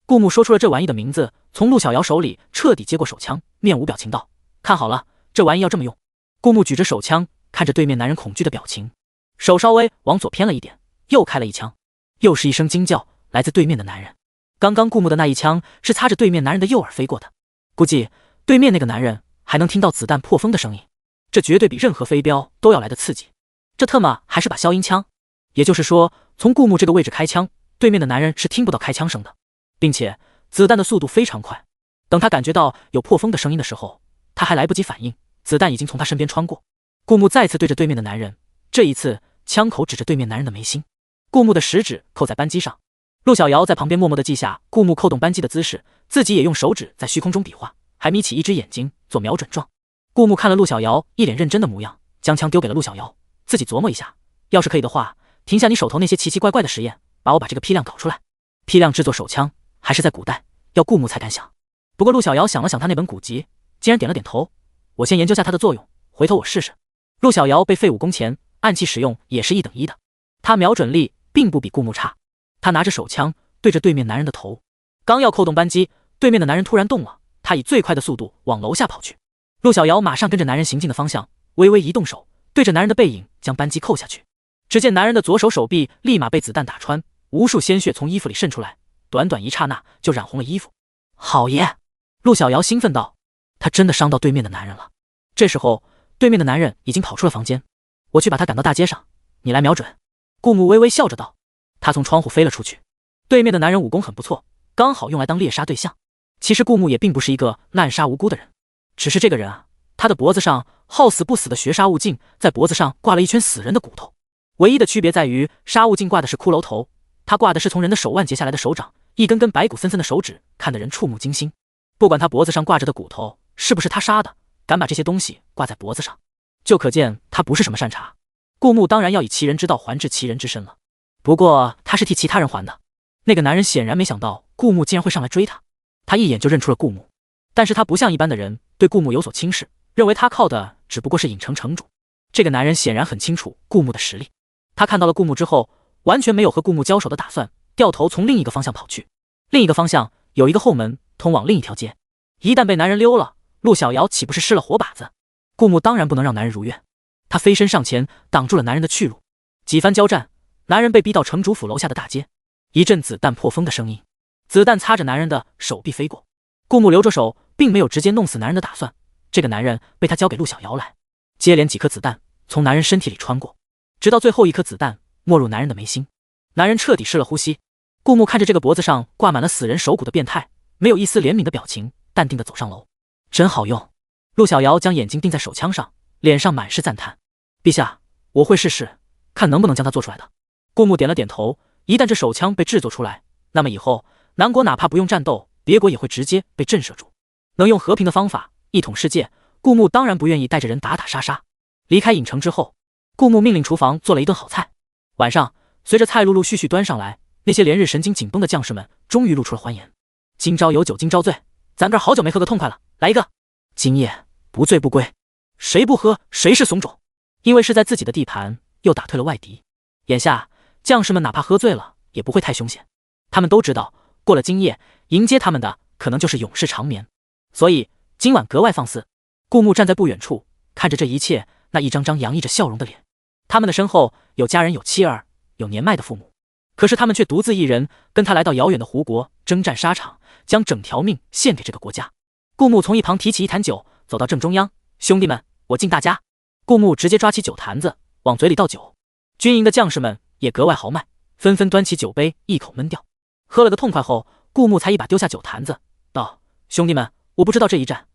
顾牧说出了这玩意的名字，从陆小瑶手里彻底接过手枪，面无表情道：看好了，这玩意要这么用。顾牧举着手枪，看着对面男人恐惧的表情，手稍微往左偏了一点，又开了一枪。又是一声惊叫，来自对面的男人。刚刚顾牧的那一枪是擦着对面男人的右耳飞过的，估计对面那个男人还能听到子弹破风的声音，这绝对比任何飞镖都要来的刺激。这特么还是把消音枪，也就是说，从顾牧这个位置开枪，对面的男人是听不到开枪声的，并且子弹的速度非常快。等他感觉到有破风的声音的时候，他还来不及反应，子弹已经从他身边穿过。顾牧再次对着对面的男人，这一次枪口指着对面男人的眉心。顾牧的食指扣在扳机上，陆小瑶在旁边默默地记下顾牧扣动扳机的姿势，自己也用手指在虚空中比划，还眯起一只眼睛做瞄准状。顾牧看了陆小瑶一脸认真的模样，将枪丢给了陆小瑶，自己琢磨一下，要是可以的话，停下你手头那些奇奇怪怪的实验，把我把这个批量搞出来。批量制作手枪还是在古代，要顾牧才敢想。不过陆小瑶想了想他那本古籍，竟然点了点头，我先研究下它的作用，回头我试试。陆小瑶被废武功前暗器使用也是1等1的，他瞄准力并不比顾牧差。他拿着手枪对着对面男人的头，刚要扣动扳机，对面的男人突然动了，他以最快的速度往楼下跑去。陆小瑶马上跟着男人行进的方向，微微一动手，对着男人的背影将扳机扣下去。只见男人的左手手臂立马被子弹打穿，无数鲜血从衣服里渗出来，短短一刹那就染红了衣服。好爷！陆小瑶兴奋道，他真的伤到对面的男人了。这时候对面的男人已经跑出了房间，我去把他赶到大街上，你来瞄准。顾牧微微笑着道。他从窗户飞了出去。对面的男人武功很不错，刚好用来当猎杀对象。其实顾牧也并不是一个滥杀无辜的人，只是这个人啊，他的脖子上好死不死的学杀无尽，在脖子上挂了一圈死人的骨头。唯一的区别在于杀无尽挂的是骷髅头，他挂的是从人的手腕截下来的手掌，一根根白骨森森的手指，看得人触目惊心。不管他脖子上挂着的骨头是不是他杀的，敢把这些东西挂在脖子上，就可见他不是什么善茬。顾牧当然要以其人之道还治其人之身了，不过他是替其他人还的。那个男人显然没想到顾木竟然会上来追他，他一眼就认出了顾木，但是他不像一般的人对顾木有所轻视，认为他靠的只不过是影城城主。这个男人显然很清楚顾木的实力，他看到了顾木之后，完全没有和顾木交手的打算，掉头从另一个方向跑去。另一个方向有一个后门通往另一条街，一旦被男人溜了，陆小瑶岂不是失了活把子？顾木当然不能让男人如愿，他飞身上前挡住了男人的去路。几番交战，男人被逼到城主府楼下的大街，一阵子弹破风的声音，子弹擦着男人的手臂飞过。顾木留着手，并没有直接弄死男人的打算，这个男人被他交给陆小瑶来，接连几颗子弹从男人身体里穿过，直到最后一颗子弹没入男人的眉心，男人彻底失了呼吸。顾木看着这个脖子上挂满了死人手骨的变态，没有一丝怜悯的表情，淡定地走上楼。真好用。陆小瑶将眼睛定在手枪上，脸上满是赞叹。陛下，我会试试，看能不能将它做出来的。顾木点了点头，一旦这手枪被制作出来，那么以后南国哪怕不用战斗，别国也会直接被震慑住。能用和平的方法一统世界，顾木当然不愿意带着人打打杀杀。离开影城之后，顾木命令厨房做了一顿好菜。晚上，随着菜陆陆续续端上来，那些连日神经紧绷的将士们终于露出了欢颜。今朝有酒今朝醉，咱哥好久没喝个痛快了，来一个。今夜不醉不归，谁不喝谁是怂种。因为是在自己的地盘，又打退了外敌，眼下将士们哪怕喝醉了也不会太凶险。他们都知道，过了今夜，迎接他们的可能就是永世长眠，所以今晚格外放肆。顾木站在不远处，看着这一切，那一张张洋溢着笑容的脸。他们的身后有家人，有妻儿，有年迈的父母，可是他们却独自一人跟他来到遥远的胡国，征战沙场，将整条命献给这个国家。顾木从一旁提起一坛酒，走到正中央，兄弟们，我敬大家。顾木直接抓起酒坛子往嘴里倒酒，军营的将士们也格外豪迈，纷纷端起酒杯一口闷掉。喝了个痛快后，顾木才一把丢下酒坛子，道：兄弟们，我不知道这一战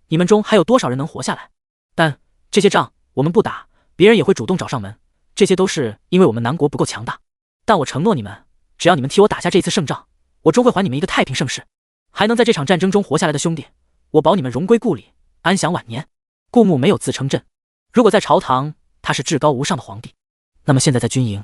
你们中还有多少人能活下来，但这些仗我们不打，别人也会主动找上门，这些都是因为我们南国不够强大。但我承诺你们，只要你们替我打下这一次胜仗，我终会还你们一个太平盛世。还能在这场战争中活下来的兄弟，我保你们荣归故里，安享晚年。顾木没有自称朕，如果在朝堂他是至高无上的皇帝，那么现在在军营，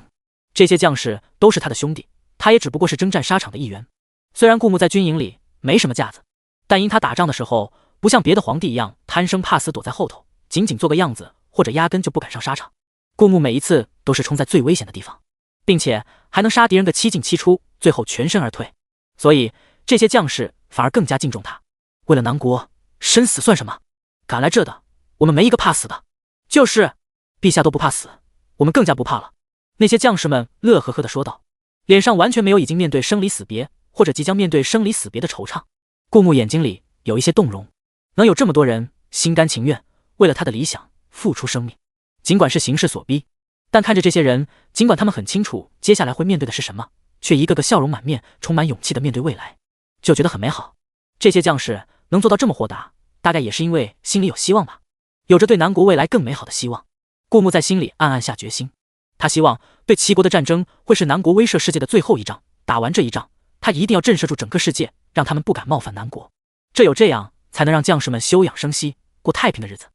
这些将士都是他的兄弟，他也只不过是征战沙场的一员。虽然顾木在军营里没什么架子，但因他打仗的时候不像别的皇帝一样贪生怕死躲在后头，仅仅做个样子，或者压根就不敢上沙场。顾木每一次都是冲在最危险的地方，并且还能杀敌人个七进七出，最后全身而退，所以这些将士反而更加敬重他。为了南国，生死算什么？赶来这的，我们没一个怕死的。就是，陛下都不怕死，我们更加不怕了。那些将士们乐呵呵地说道，脸上完全没有已经面对生离死别，或者即将面对生离死别的惆怅。顾木眼睛里有一些动容，能有这么多人心甘情愿为了他的理想付出生命，尽管是形势所逼，但看着这些人，尽管他们很清楚接下来会面对的是什么，却一个个笑容满面，充满勇气的面对未来，就觉得很美好。这些将士能做到这么豁达，大概也是因为心里有希望吧，有着对南国未来更美好的希望。顾木在心里暗暗下决心，他希望对齐国的战争会是南国威慑世界的最后一仗，打完这一仗，他一定要震慑住整个世界，让他们不敢冒犯南国。只有这样，才能让将士们休养生息，过太平的日子。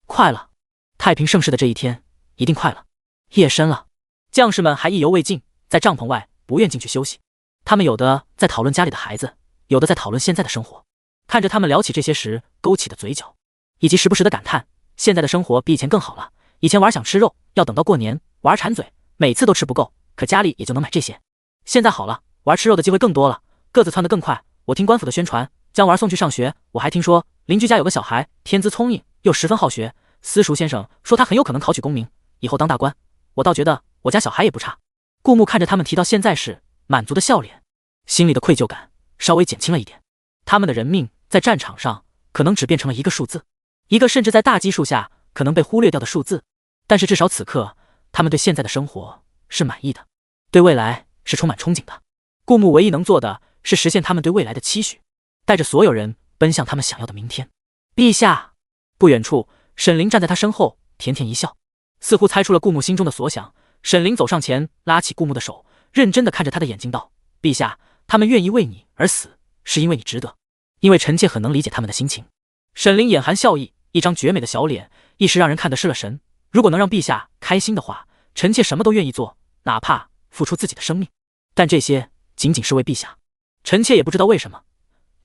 快了，太平盛世的这一天一定快了。夜深了，将士们还意犹未尽，在帐篷外不愿进去休息。他们有的在讨论家里的孩子，有的在讨论现在的生活。看着他们聊起这些时勾起的嘴角，以及时不时的感叹，现在的生活比以前更好了。以前玩想吃肉，要等到过年，玩馋嘴，每次都吃不够，可家里也就能买这些。现在好了，玩吃肉的机会更多了，个子窜得更快。我听官府的宣传，将娃送去上学。我还听说邻居家有个小孩，天资聪颖，又十分好学。私塾先生说他很有可能考取功名，以后当大官。我倒觉得我家小孩也不差。顾木看着他们提到现在时满足的笑脸，心里的愧疚感稍微减轻了一点。他们的人命在战场上可能只变成了一个数字，一个甚至在大基数下可能被忽略掉的数字，但是至少此刻他们对现在的生活是满意的，对未来是充满憧憬的。顾木唯一能做的是实现他们对未来的期许，带着所有人奔向他们想要的明天。陛下，不远处沈凌站在他身后甜甜一笑，似乎猜出了顾木心中的所想。沈凌走上前拉起顾木的手，认真地看着他的眼睛道，陛下，他们愿意为你而死，是因为你值得，因为臣妾很能理解他们的心情。沈凌眼含笑意，一张绝美的小脸，一时让人看得失了神。如果能让陛下开心的话，臣妾什么都愿意做，哪怕付出自己的生命。但这些仅仅是为陛下。臣妾也不知道为什么，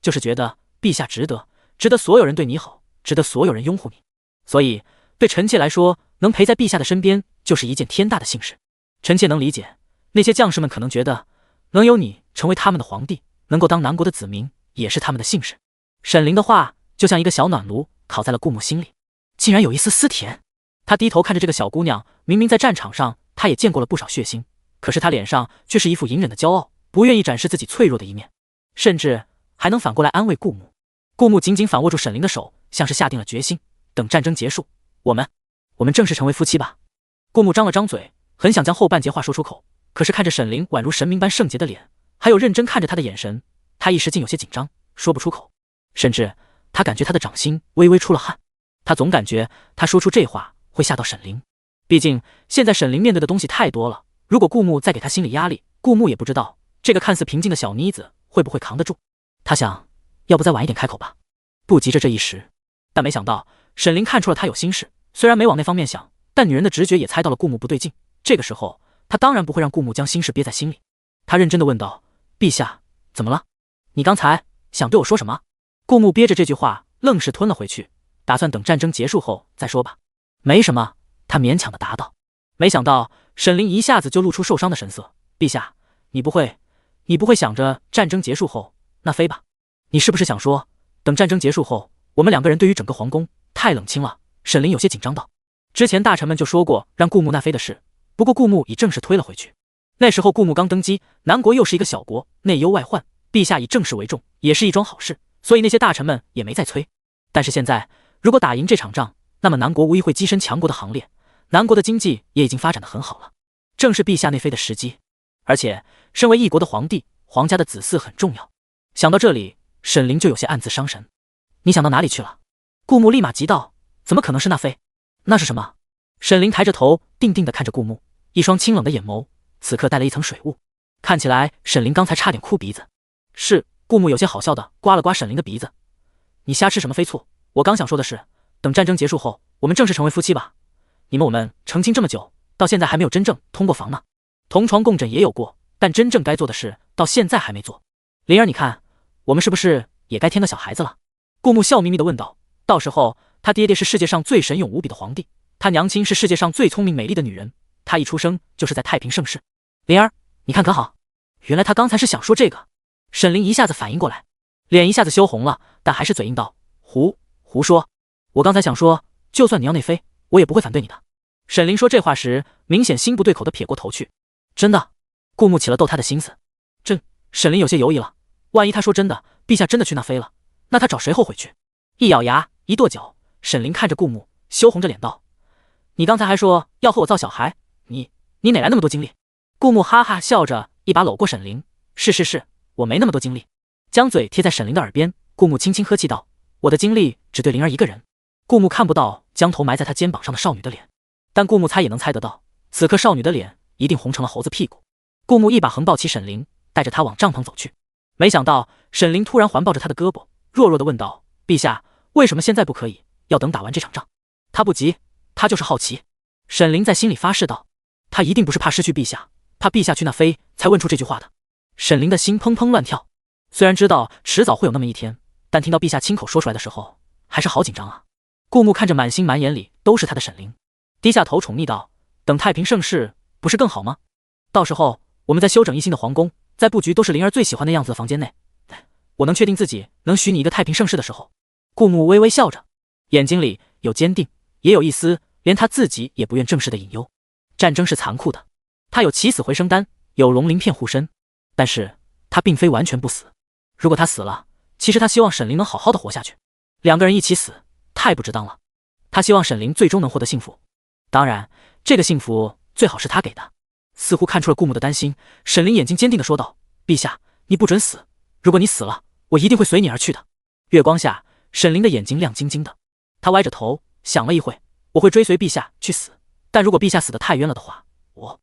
就是觉得陛下值得所有人对你好，值得所有人拥护你。所以对臣妾来说，能陪在陛下的身边就是一件天大的幸事。臣妾能理解那些将士们可能觉得，能有你成为他们的皇帝，能够当南国的子民，也是他们的幸事。沈凌的话就像一个小暖炉，烤在了顾木心里，竟然有一丝丝甜。他低头看着这个小姑娘，明明在战场上他也见过了不少血腥，可是他脸上却是一副隐忍的骄傲，不愿意展示自己脆弱的一面，甚至还能反过来安慰顾木。顾木紧紧反握住沈凌的手，像是下定了决心，等战争结束，我们正式成为夫妻吧。顾木张了张嘴，很想将后半截话说出口，可是看着沈凌宛如神明般圣洁的脸，还有认真看着他的眼神，他一时竟有些紧张，说不出口，甚至他感觉他的掌心微微出了汗。他总感觉他说出这话会吓到沈凌，毕竟现在沈凌面对的东西太多了，如果顾木再给他心理压力，顾木也不知道这个看似平静的小妮子会不会扛得住。他想，要不再晚一点开口吧，不急着这一时。但没想到沈凌看出了他有心事，虽然没往那方面想，但女人的直觉也猜到了顾木不对劲。这个时候他当然不会让顾木将心事憋在心里。他认真地问道：陛下，怎么了？你刚才想对我说什么？顾木憋着这句话愣是吞了回去，打算等战争结束后再说吧。没什么，他勉强地答道。没想到沈凌一下子就露出受伤的神色。陛下，你不会想着战争结束后那妃吧？你是不是想说，等战争结束后，我们两个人对于整个皇宫太冷清了？沈凌有些紧张道。之前大臣们就说过让顾木纳妃的事，不过顾木已正式推了回去。那时候顾木刚登基，南国又是一个小国，内忧外患，陛下以政事为重，也是一桩好事，所以那些大臣们也没再催。但是现在如果打赢这场仗，那么南国无疑会跻身强国的行列，南国的经济也已经发展得很好了，正是陛下内妃的时机。而且身为一国的皇帝，皇家的子嗣很重要。想到这里，沈凌就有些暗自伤神。你想到哪里去了？顾木立马急道：怎么可能是那妃？那是什么？沈凌抬着头定定地看着顾木，一双清冷的眼眸此刻带了一层水雾，看起来沈凌刚才差点哭鼻子。是，顾木有些好笑地刮了刮沈凌的鼻子。你瞎吃什么飞醋？我刚想说的是，等战争结束后，我们正式成为夫妻吧。我们成亲这么久，到现在还没有真正通过房呢。同床共枕也有过，但真正该做的事到现在还没做。灵儿，你看，我们是不是也该添个小孩子了？顾木笑眯眯地问道。到时候他爹爹是世界上最神勇无比的皇帝，他娘亲是世界上最聪明美丽的女人，他一出生就是在太平盛世。灵儿，你看可好？原来他刚才是想说这个。沈凌一下子反应过来，脸一下子羞红了，但还是嘴硬道：胡说，我刚才想说，就算你要内妃，我也不会反对你的。沈凌说这话时，明显心不对口的撇过头去。真的？顾木起了逗他的心思。沈凌有些犹豫了，万一他说真的，陛下真的去那妃了，那他找谁后悔去？一咬牙，一跺脚，沈凌看着顾木，羞红着脸道：你刚才还说要和我造小孩，你哪来那么多精力？顾木哈哈笑着，一把搂过沈凌。是，我没那么多精力。将嘴贴在沈凌的耳边，顾木轻轻呵气道：我的精力只对灵儿一个人。顾木看不到将头埋在他肩膀上的少女的脸，但顾木猜也能猜得到，此刻少女的脸一定红成了猴子屁股。顾木一把横抱起沈凌，带着他往帐篷走去。没想到沈凌突然环抱着他的胳膊，弱弱地问道：陛下，为什么现在不可以？要等打完这场仗？他不急，他就是好奇。沈凌在心里发誓道：他一定不是怕失去陛下，怕陛下去那妃才问出这句话的。沈凌的心砰砰乱跳，虽然知道迟早会有那么一天，但听到陛下亲口说出来的时候，还是好紧张啊。顾木看着满心满眼里都是他的沈凌，低下头宠溺道：等太平盛世不是更好吗？到时候我们再修整一新的皇宫，在布局都是灵儿最喜欢的样子的房间内，我能确定自己能许你一个太平盛世的时候。顾木微微笑着，眼睛里有坚定，也有一丝连他自己也不愿正视的隐忧。战争是残酷的，他有起死回生丹，有龙鳞片护身，但是他并非完全不死。如果他死了，其实他希望沈凌能好好的活下去。两个人一起死，太不值当了。他希望沈凌最终能获得幸福，当然这个幸福最好是他给的。似乎看出了顾木的担心，沈凌眼睛坚定地说道：陛下，你不准死，如果你死了，我一定会随你而去的。月光下，沈凌的眼睛亮晶晶的，他歪着头想了一会，我会追随陛下去死，但如果陛下死得太冤了的话，我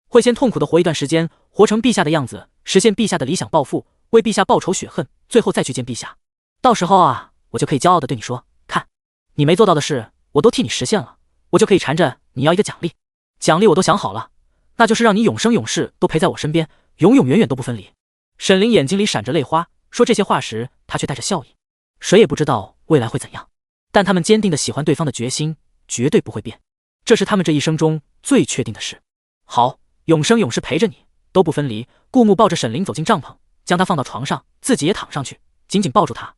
会先痛苦地活一段时间，活成陛下的样子，实现陛下的理想抱负，为陛下报仇雪恨，最后再去见陛下。到时候啊，我就可以骄傲地对你说，看，你没做到的事我都替你实现了，我就可以缠着你要一个奖励。奖励我都想好了，那就是让你永生永世都陪在我身边，永永远远都不分离。沈凌眼睛里闪着泪花，说这些话时，他却带着笑意。谁也不知道未来会怎样，但他们坚定的喜欢对方的决心绝对不会变，这是他们这一生中最确定的事。好，永生永世陪着你，都不分离。顾木抱着沈凌走进帐篷，将他放到床上，自己也躺上去，紧紧抱住他。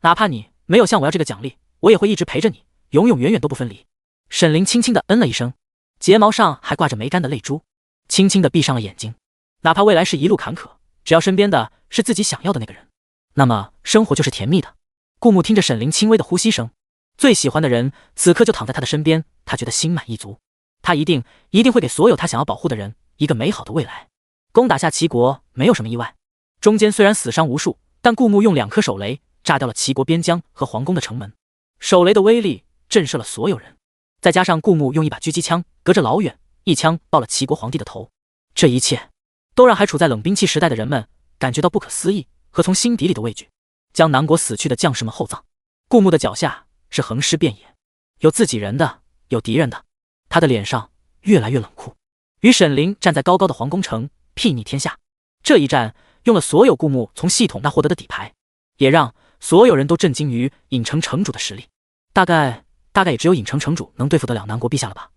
哪怕你没有向我要这个奖励，我也会一直陪着你，永永远远都不分离。沈凌轻轻的嗯了一声，睫毛上还挂着没干的泪珠，轻轻的闭上了眼睛。哪怕未来是一路坎坷，只要身边的是自己想要的那个人，那么生活就是甜蜜的。顾木听着沈凌轻微的呼吸声，最喜欢的人此刻就躺在他的身边，他觉得心满意足。他一定会给所有他想要保护的人一个美好的未来。攻打下齐国没有什么意外，中间虽然死伤无数，但顾木用2颗手雷炸掉了齐国边疆和皇宫的城门，手雷的威力震慑了所有人。再加上顾木用一把狙击枪隔着老远一枪爆了齐国皇帝的头，这一切都让还处在冷兵器时代的人们感觉到不可思议和从心底里的畏惧。将南国死去的将士们厚葬，顾木的脚下是横尸遍野，有自己人的，有敌人的，他的脸上越来越冷酷。与沈凌站在高高的皇宫城，睥睨天下。这一战用了所有顾木从系统那获得的底牌，也让所有人都震惊于郢城城主的实力。大概也只有郢城城主能对付得了南国陛下了吧。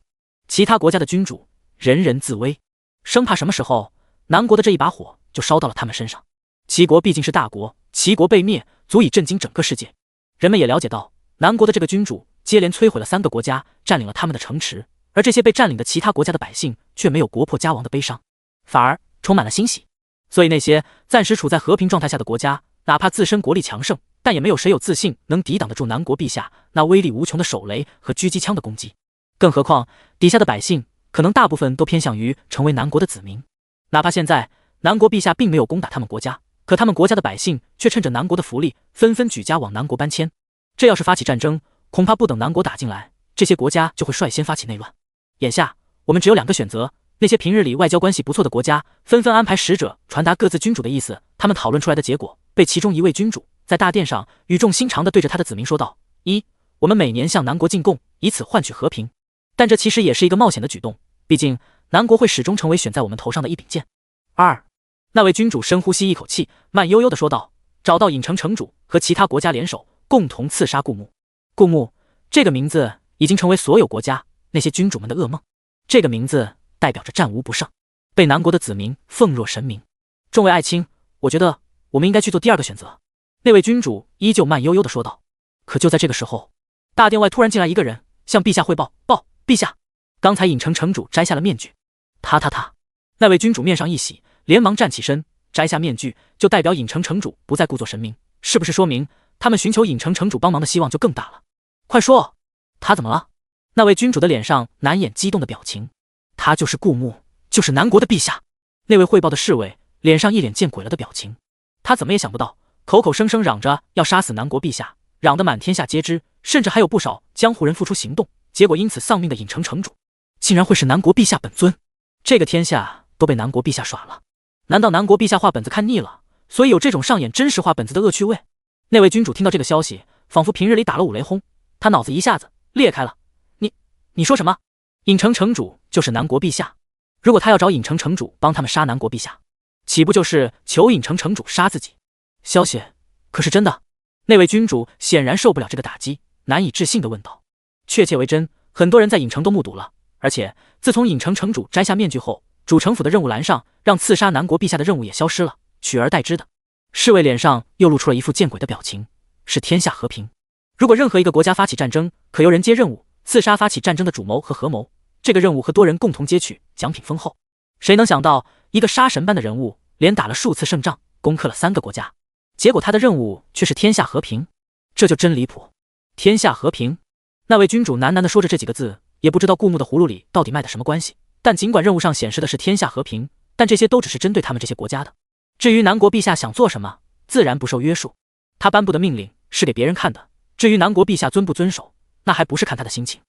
其他国家的君主人人自危，生怕什么时候南国的这一把火就烧到了他们身上。齐国毕竟是大国，齐国被灭足以震惊整个世界。人们也了解到，南国的这个君主接连摧毁了3个国家，占领了他们的城池，而这些被占领的其他国家的百姓却没有国破家亡的悲伤，反而充满了欣喜。所以那些暂时处在和平状态下的国家，哪怕自身国力强盛，但也没有谁有自信能抵挡得住南国陛下那威力无穷的手雷和狙击枪的攻击。更何况底下的百姓可能大部分都偏向于成为南国的子民，哪怕现在南国陛下并没有攻打他们国家，可他们国家的百姓却趁着南国的福利纷纷举家往南国搬迁。这要是发起战争，恐怕不等南国打进来，这些国家就会率先发起内乱。眼下我们只有2个选择，那些平日里外交关系不错的国家纷纷安排使者传达各自君主的意思，他们讨论出来的结果被其中一位君主在大殿上语重心长地对着他的子民说道：一，我们每年向南国进贡，以此换取和平，但这其实也是一个冒险的举动，毕竟南国会始终成为选在我们头上的一柄剑。二，那位君主深呼吸一口气，慢悠悠地说道：找到郢城城主和其他国家联手，共同刺杀顾木。顾木这个名字已经成为所有国家那些君主们的噩梦，这个名字代表着战无不胜，被南国的子民奉若神明。众位爱卿，我觉得我们应该去做第2个选择。那位君主依旧慢悠悠地说道。可就在这个时候，大殿外突然进来一个人，向陛下汇报：陛下，刚才郢城城主摘下了面具。他，那位君主面上一喜，连忙站起身，摘下面具就代表郢城城主不再故作神明，是不是说明他们寻求郢城城主帮忙的希望就更大了？快说，他怎么了？那位君主的脸上难掩激动的表情。他就是顾木，就是南国的陛下。那位汇报的侍卫脸上一脸见鬼了的表情，他怎么也想不到，口口声声嚷着要杀死南国陛下，嚷得满天下皆知，甚至还有不少江湖人付出行动，结果因此丧命的郢城城主，竟然会是南国陛下本尊。这个天下都被南国陛下耍了，难道南国陛下画本子看腻了，所以有这种上演真实画本子的恶趣味？那位君主听到这个消息，仿佛平日里打了5雷轰，他脑子一下子裂开了。你说什么？郢城城主就是南国陛下？如果他要找郢城城主帮他们杀南国陛下，岂不就是求郢城城主杀自己？消息可是真的？那位君主显然受不了这个打击，难以置信地问道。确切为真，很多人在郢城都目睹了，而且自从郢城城主摘下面具后，主城府的任务栏上让刺杀南国陛下的任务也消失了，取而代之的，侍卫脸上又露出了一副见鬼的表情，是天下和平。如果任何一个国家发起战争，可由人接任务，刺杀发起战争的主谋和合谋，这个任务和多人共同接取，奖品丰厚。谁能想到一个杀神般的人物，连打了数次胜仗，攻克了3个国家，结果他的任务却是天下和平，这就真离谱。天下和平，那位君主喃喃地说着这几个字，也不知道顾木的葫芦里到底卖的什么关系。但尽管任务上显示的是天下和平，但这些都只是针对他们这些国家的。至于南国陛下想做什么，自然不受约束。他颁布的命令是给别人看的，至于南国陛下遵不遵守，那还不是看他的心情。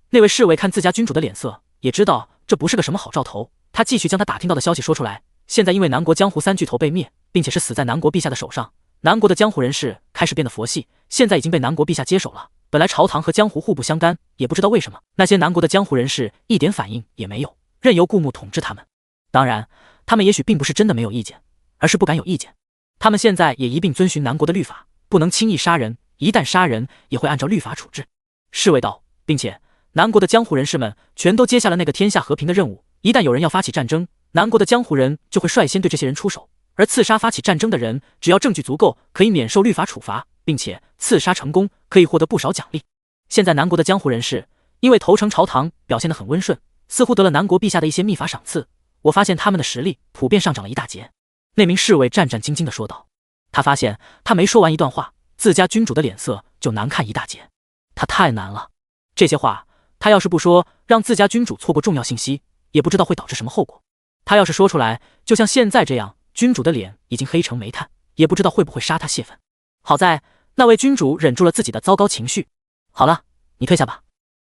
那位侍卫看自家君主的脸色，也知道这不是个什么好兆头。他继续将他打听到的消息说出来。现在因为南国江湖3巨头被灭，并且是死在南国陛下的手上，南国的江湖人士开始变得佛系，现在已经被南国陛下接手了。本来朝堂和江湖互不相干，也不知道为什么那些南国的江湖人士一点反应也没有，任由顾木统治他们。当然他们也许并不是真的没有意见，而是不敢有意见。他们现在也一并遵循南国的律法，不能轻易杀人，一旦杀人也会按照律法处置。侍卫道，并且南国的江湖人士们全都接下了那个天下和平的任务，一旦有人要发起战争，南国的江湖人就会率先对这些人出手，而刺杀发起战争的人，只要证据足够，可以免受律法处罚，并且刺杀成功可以获得不少奖励。现在南国的江湖人士因为投诚朝堂表现得很温顺，似乎得了南国陛下的一些秘法赏赐，我发现他们的实力普遍上涨了一大截。那名侍卫战战兢兢地说道。他发现他没说完一段话，自家君主的脸色就难看一大截。他太难了，这些话他要是不说，让自家君主错过重要信息，也不知道会导致什么后果。他要是说出来，就像现在这样，君主的脸已经黑成煤炭，也不知道会不会杀他泄愤。好在那位君主忍住了自己的糟糕情绪。好了，你退下吧。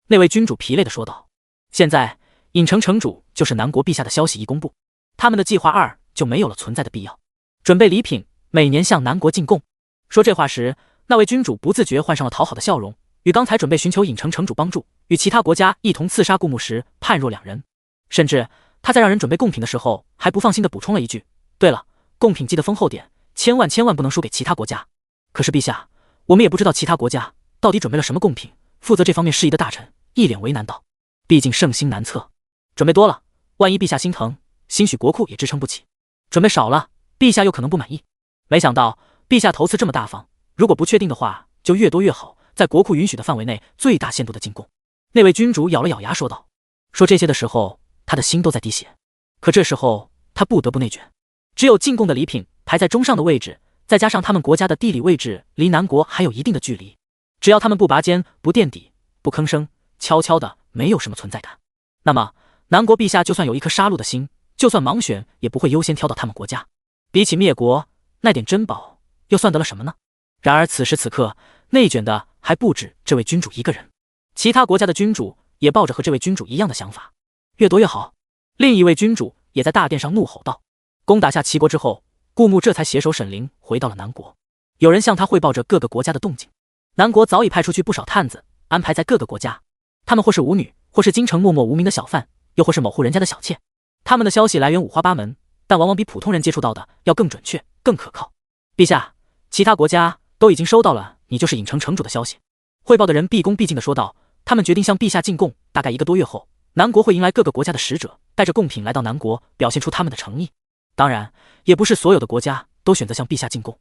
那位君主疲累地说道。现在尹城城主就是南国陛下的消息一公布，他们的计划2就没有了存在的必要，准备礼品，每年向南国进贡。说这话时，那位君主不自觉换上了讨好的笑容，与刚才准备寻求尹城城主帮助，与其他国家一同刺杀顾牧时判若两人。甚至他在让人准备贡品的时候，还不放心地补充了一句：对了，贡品记得丰厚点，千万不能输给其他国家。可是陛下，我们也不知道其他国家到底准备了什么贡品。负责这方面事宜的大臣一脸为难道：毕竟圣心难测，准备多了，万一陛下心疼，兴许国库也支撑不起；准备少了，陛下又可能不满意。没想到陛下头次这么大方，如果不确定的话，就越多越好，在国库允许的范围内最大限度的进贡。那位君主咬了咬牙说道。说这些的时候，他的心都在滴血。可这时候他不得不内卷，只有进贡的礼品排在中上的位置，再加上他们国家的地理位置离南国还有一定的距离，只要他们不拔尖、不垫底、不吭声，悄悄的没有什么存在感，那么南国陛下就算有一颗杀戮的心，就算盲选也不会优先挑到他们国家。比起灭国，那点珍宝又算得了什么呢？然而此时此刻，内卷的还不止这位君主一个人，其他国家的君主也抱着和这位君主一样的想法，越多越好。另一位君主也在大殿上怒吼道。攻打下齐国之后，顾牧这才携手沈灵回到了南国。有人向他汇报着各个国家的动静，南国早已派出去不少探子，安排在各个国家。他们或是舞女，或是京城默默无名的小贩，又或是某户人家的小妾。他们的消息来源五花八门，但往往比普通人接触到的要更准确、更可靠。陛下，其他国家都已经收到了你就是尹城城主的消息。汇报的人毕恭毕敬地说道。他们决定向陛下进贡，大概1个多月后，南国会迎来各个国家的使者，带着贡品来到南国，表现出他们的诚意。当然，也不是所有的国家都选择向陛下进贡。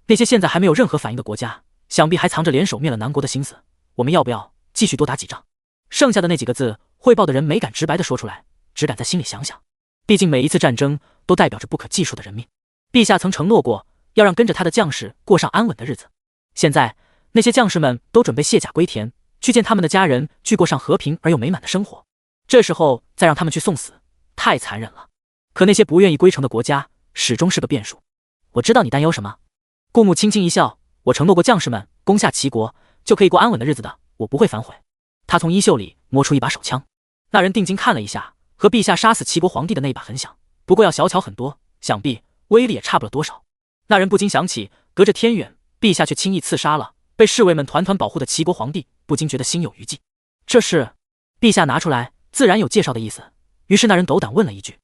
那些现在还没有任何反应的国家，想必还藏着联手灭了南国的心思。我们要不要继续多打几仗？剩下的那几个字，汇报的人没敢直白地说出来，只敢在心里想想。毕竟每一次战争都代表着不可计数的人命。陛下曾承诺过，要让跟着他的将士过上安稳的日子。现在那些将士们都准备卸甲归田，去见他们的家人，去过上和平而又美满的生活。这时候再让他们去送死，太残忍了。可那些不愿意归城的国家，始终是个变数。我知道你担忧什么。顾牧轻轻一笑，我承诺过将士们，攻下齐国就可以过安稳的日子的，我不会反悔。他从衣袖里摸出一把手枪。那人定睛看了一下，和陛下杀死齐国皇帝的那一把很像，不过要小巧很多，想必威力也差不了多少。那人不禁想起，隔着天远，陛下却轻易刺杀了被侍卫们团团保护的齐国皇帝，不禁觉得心有余悸。这是陛下拿出来，自然有介绍的意思。于是那人斗胆问了一句：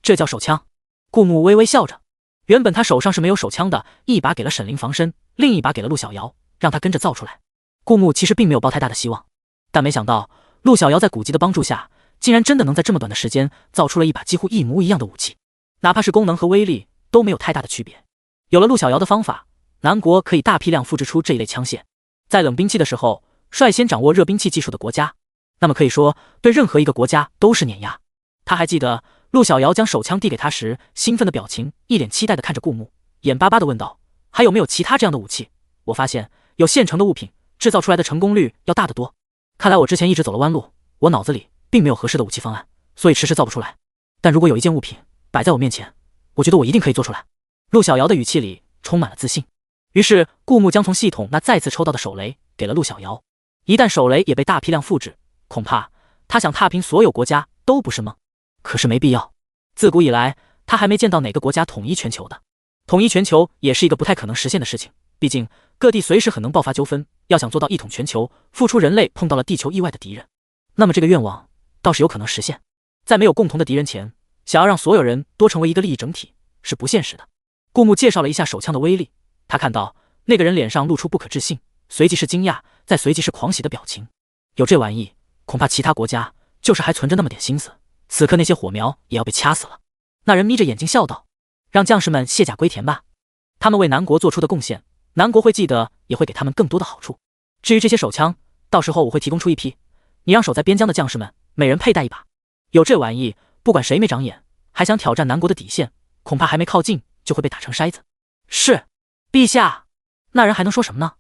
这叫手枪？顾牧微微笑着。原本他手上是没有手枪的，一把给了沈灵防身，另一把给了陆小瑶，让他跟着造出来。顾牧其实并没有抱太大的希望，但没想到陆小瑶在古籍的帮助下，竟然真的能在这么短的时间造出了一把几乎一模一样的武器，哪怕是功能和威力都没有太大的区别。有了陆小瑶的方法，南国可以大批量复制出这一类枪械。在冷兵器的时候，率先掌握热兵器技术的国家，那么可以说对任何一个国家都是碾压。他还记得陆小瑶将手枪递给他时兴奋的表情，一脸期待地看着顾牧，眼巴巴地问道：还有没有其他这样的武器？我发现有现成的物品，制造出来的成功率要大得多。看来我之前一直走了弯路，我脑子里并没有合适的武器方案，所以迟迟造不出来。但如果有一件物品摆在我面前，我觉得我一定可以做出来。陆小瑶的语气里充满了自信。于是顾牧将从系统那再次抽到的手雷给了陆小瑶。一旦手雷也被大批量复制，恐怕他想踏平所有国家都不是梦。可是没必要，自古以来他还没见到哪个国家统一全球的。统一全球也是一个不太可能实现的事情，毕竟各地随时很能爆发纠纷，要想做到一统全球，付出人类碰到了地球意外的敌人。那么这个愿望倒是有可能实现。在没有共同的敌人前，想要让所有人多成为一个利益整体是不现实的。顾木介绍了一下手枪的威力，他看到那个人脸上露出不可置信，随即是惊讶，再随即是狂喜的表情。有这玩意，恐怕其他国家就是还存着那么点心思，此刻那些火苗也要被掐死了。那人眯着眼睛笑道：“让将士们卸甲归田吧，他们为南国做出的贡献，南国会记得，也会给他们更多的好处。至于这些手枪，到时候我会提供出一批，你让守在边疆的将士们每人佩戴一把。有这玩意，不管谁没长眼，还想挑战南国的底线，恐怕还没靠近就会被打成筛子。”是，陛下。那人还能说什么呢？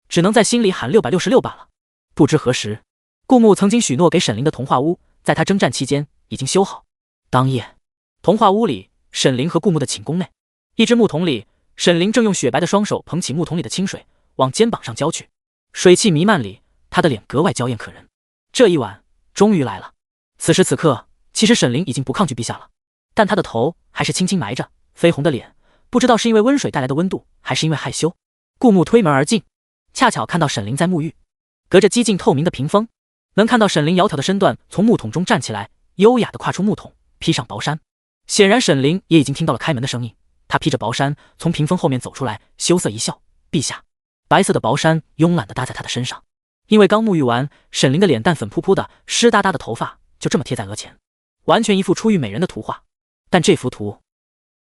只能在心里喊666罢了。不知何时，顾木曾经许诺给沈凌的童话屋，在他征战期间已经修好。当夜，童话屋里，沈凌和顾木的寝宫内，一只木桶里，沈凌正用雪白的双手捧起木桶里的清水，往肩膀上浇去，水汽弥漫里，他的脸格外娇艳可人。这一晚终于来了。此时此刻，其实沈凌已经不抗拒陛下了，但他的头还是轻轻埋着，绯红的脸，不知道是因为温水带来的温度，还是因为害羞。顾木推门而进，恰巧看到沈凌在沐浴，隔着几近透明的屏风，能看到沈凌窈窕的身段从木桶中站起来，优雅地跨出木桶，披上薄衫。显然沈凌也已经听到了开门的声音，他披着薄衫从屏风后面走出来，羞涩一笑：“陛下。”白色的薄衫慵懒地搭在他的身上，因为刚沐浴完，沈凌的脸蛋粉扑扑的，湿哒哒的头发就这么贴在额前，完全一幅出浴美人的图画。但这幅图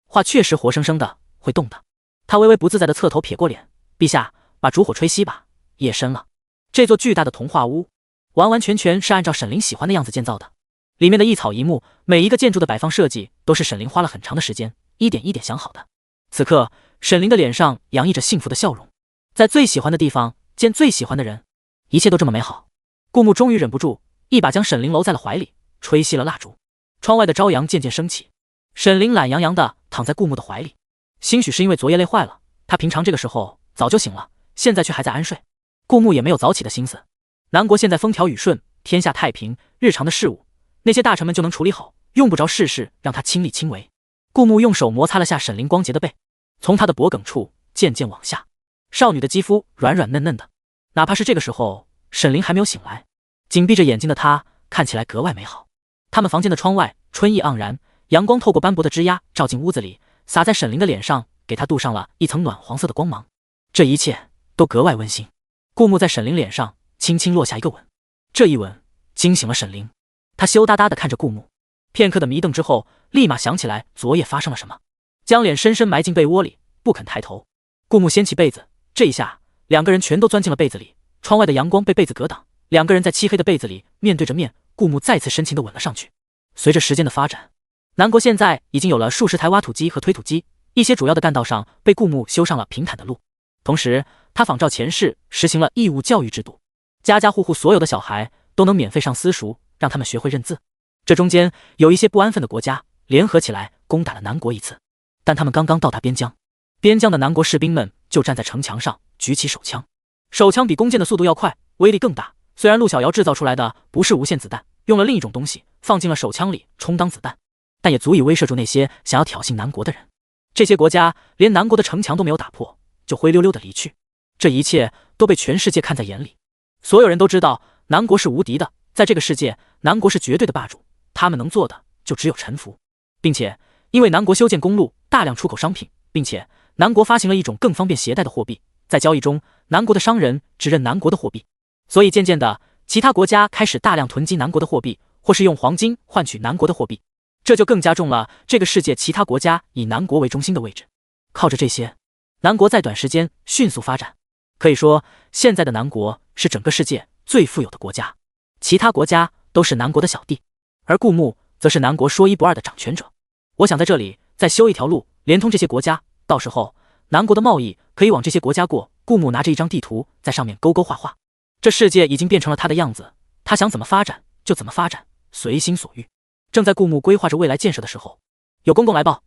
画确实活生生的，会动的。他微微不自在的侧头撇过脸：“陛下，把烛火吹熄吧，夜深了。”这座巨大的童话屋完完全全是按照沈凌喜欢的样子建造的，里面的一草一木，每一个建筑的摆放设计都是沈凌花了很长的时间一点一点想好的。此刻沈凌的脸上洋溢着幸福的笑容，在最喜欢的地方见最喜欢的人，一切都这么美好。顾木终于忍不住，一把将沈凌搂在了怀里，吹熄了蜡烛。窗外的朝阳渐渐升起，沈凌懒洋洋地躺在顾木的怀里，兴许是因为昨夜累坏了，他平常这个时候早就醒了，现在却还在安睡。顾木也没有早起的心思，南国现在风调雨顺，天下太平，日常的事务那些大臣们就能处理好，用不着事事让他亲力亲为。顾木用手摩擦了下沈凌光洁的背，从他的脖颈处渐渐往下，少女的肌肤软软嫩嫩的，哪怕是这个时候沈凌还没有醒来，紧闭着眼睛的她看起来格外美好。他们房间的窗外春意盎然，阳光透过斑驳的枝桠照进屋子里，洒在沈凌的脸上，给她镀上了一层暖黄色的光芒。这一切都格外温馨。顾木在沈凌脸上轻轻落下一个吻，这一吻惊醒了沈凌，他羞答答地看着顾木，片刻的迷瞪之后，立马想起来昨夜发生了什么，将脸深深埋进被窝里，不肯抬头。顾木掀起被子，这一下两个人全都钻进了被子里，窗外的阳光被被子隔挡，两个人在漆黑的被子里面对着面，顾木再次深情地吻了上去。随着时间的发展，南国现在已经有了数十台挖土机和推土机，一些主要的干道上被顾木修上了平坦的路，同时他仿照前世实行了义务教育制度，家家户户所有的小孩都能免费上私塾，让他们学会认字。这中间有一些不安分的国家联合起来攻打了南国一次，但他们刚刚到达边疆，边疆的南国士兵们就站在城墙上举起手枪，手枪比弓箭的速度要快，威力更大。虽然陆小瑶制造出来的不是无限子弹，用了另一种东西放进了手枪里充当子弹，但也足以威慑住那些想要挑衅南国的人。这些国家连南国的城墙都没有打破，就灰溜溜的离去。这一切都被全世界看在眼里，所有人都知道南国是无敌的，在这个世界，南国是绝对的霸主，他们能做的就只有臣服，并且因为南国修建公路，大量出口商品，并且南国发行了一种更方便携带的货币，在交易中，南国的商人只认南国的货币，所以渐渐的，其他国家开始大量囤积南国的货币，或是用黄金换取南国的货币，这就更加重了这个世界其他国家以南国为中心的位置。靠着这些，南国在短时间迅速发展。可以说，现在的南国是整个世界最富有的国家，其他国家都是南国的小弟，而顾木则是南国说一不二的掌权者。我想在这里再修一条路，连通这些国家，到时候南国的贸易可以往这些国家过。顾木拿着一张地图，在上面勾勾画画。这世界已经变成了他的样子，他想怎么发展就怎么发展，随心所欲。正在顾木规划着未来建设的时候，有公公来报，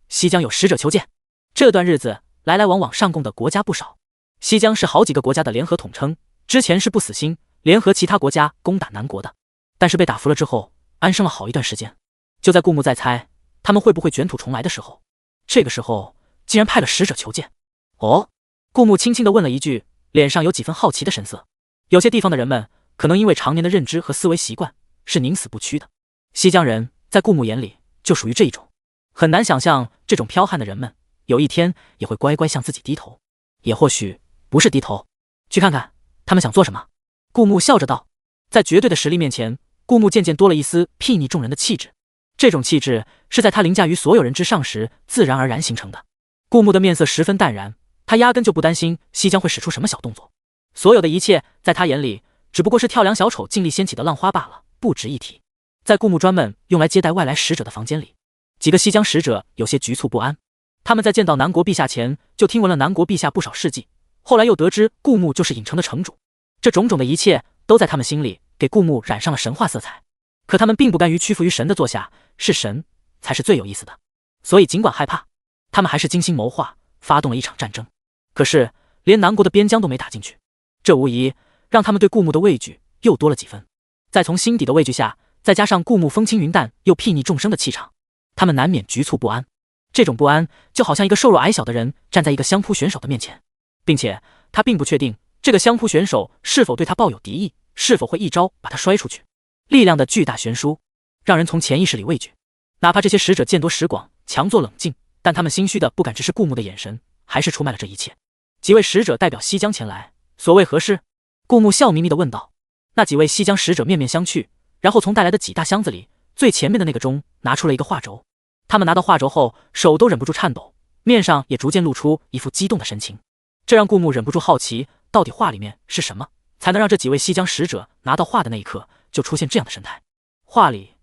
西疆有使者求见。这段日子来来往往上贡的国家不少，西疆是好几个国家的联合统称，之前是不死心联合其他国家攻打南国的，但是被打服了之后安生了好一段时间。就在顾木在猜他们会不会卷土重来的时候，这个时候竟然派了使者求见。哦，顾木轻轻地问了一句，脸上有几分好奇的神色。有些地方的人们可能因为常年的认知和思维习惯是宁死不屈的，西疆人在顾木眼里就属于这一种，很难想象这种剽悍的人们有一天也会乖乖向自己低头，也或许不是低头。去看看他们想做什么。顾木笑着道。在绝对的实力面前，顾木渐渐多了一丝睥睨众人的气质。这种气质是在他凌驾于所有人之上时自然而然形成的。顾木的面色十分淡然，他压根就不担心西江会使出什么小动作。所有的一切在他眼里只不过是跳梁小丑尽力掀起的浪花罢了，不值一提。在顾木专门用来接待外来使者的房间里，几个西江使者有些局促不安。他们在见到南国陛下前就听闻了南国陛下不少事迹，后来又得知顾木就是影城的城主，这种种的一切都在他们心里给顾木染上了神话色彩。可他们并不甘于屈服于神的座下，是神才是最有意思的。所以尽管害怕，他们还是精心谋划，发动了一场战争。可是连南国的边疆都没打进去，这无疑让他们对顾木的畏惧又多了几分。再从心底的畏惧下，再加上顾木风轻云淡又睥睨众生的气场，他们难免局促不安。这种不安就好像一个瘦弱矮小的人站在一个相扑选手的面前，并且他并不确定这个相扑选手是否对他抱有敌意，是否会一招把他摔出去。力量的巨大悬殊让人从潜意识里畏惧。哪怕这些使者见多识广，强作冷静，但他们心虚的不敢直视顾木的眼神还是出卖了这一切。几位使者代表西江前来，所谓何事？顾木笑眯眯地问道。那几位西江使者面面相觑，然后从带来的几大箱子里最前面的那个中拿出了一个画轴。他们拿到画轴后，手都忍不住颤抖，面上也逐渐露出一副激动的神情。这让顾木忍不住好奇，到底画里面是什么，才能让这几位西江使者拿到画的那一刻就出现这样的神态？画里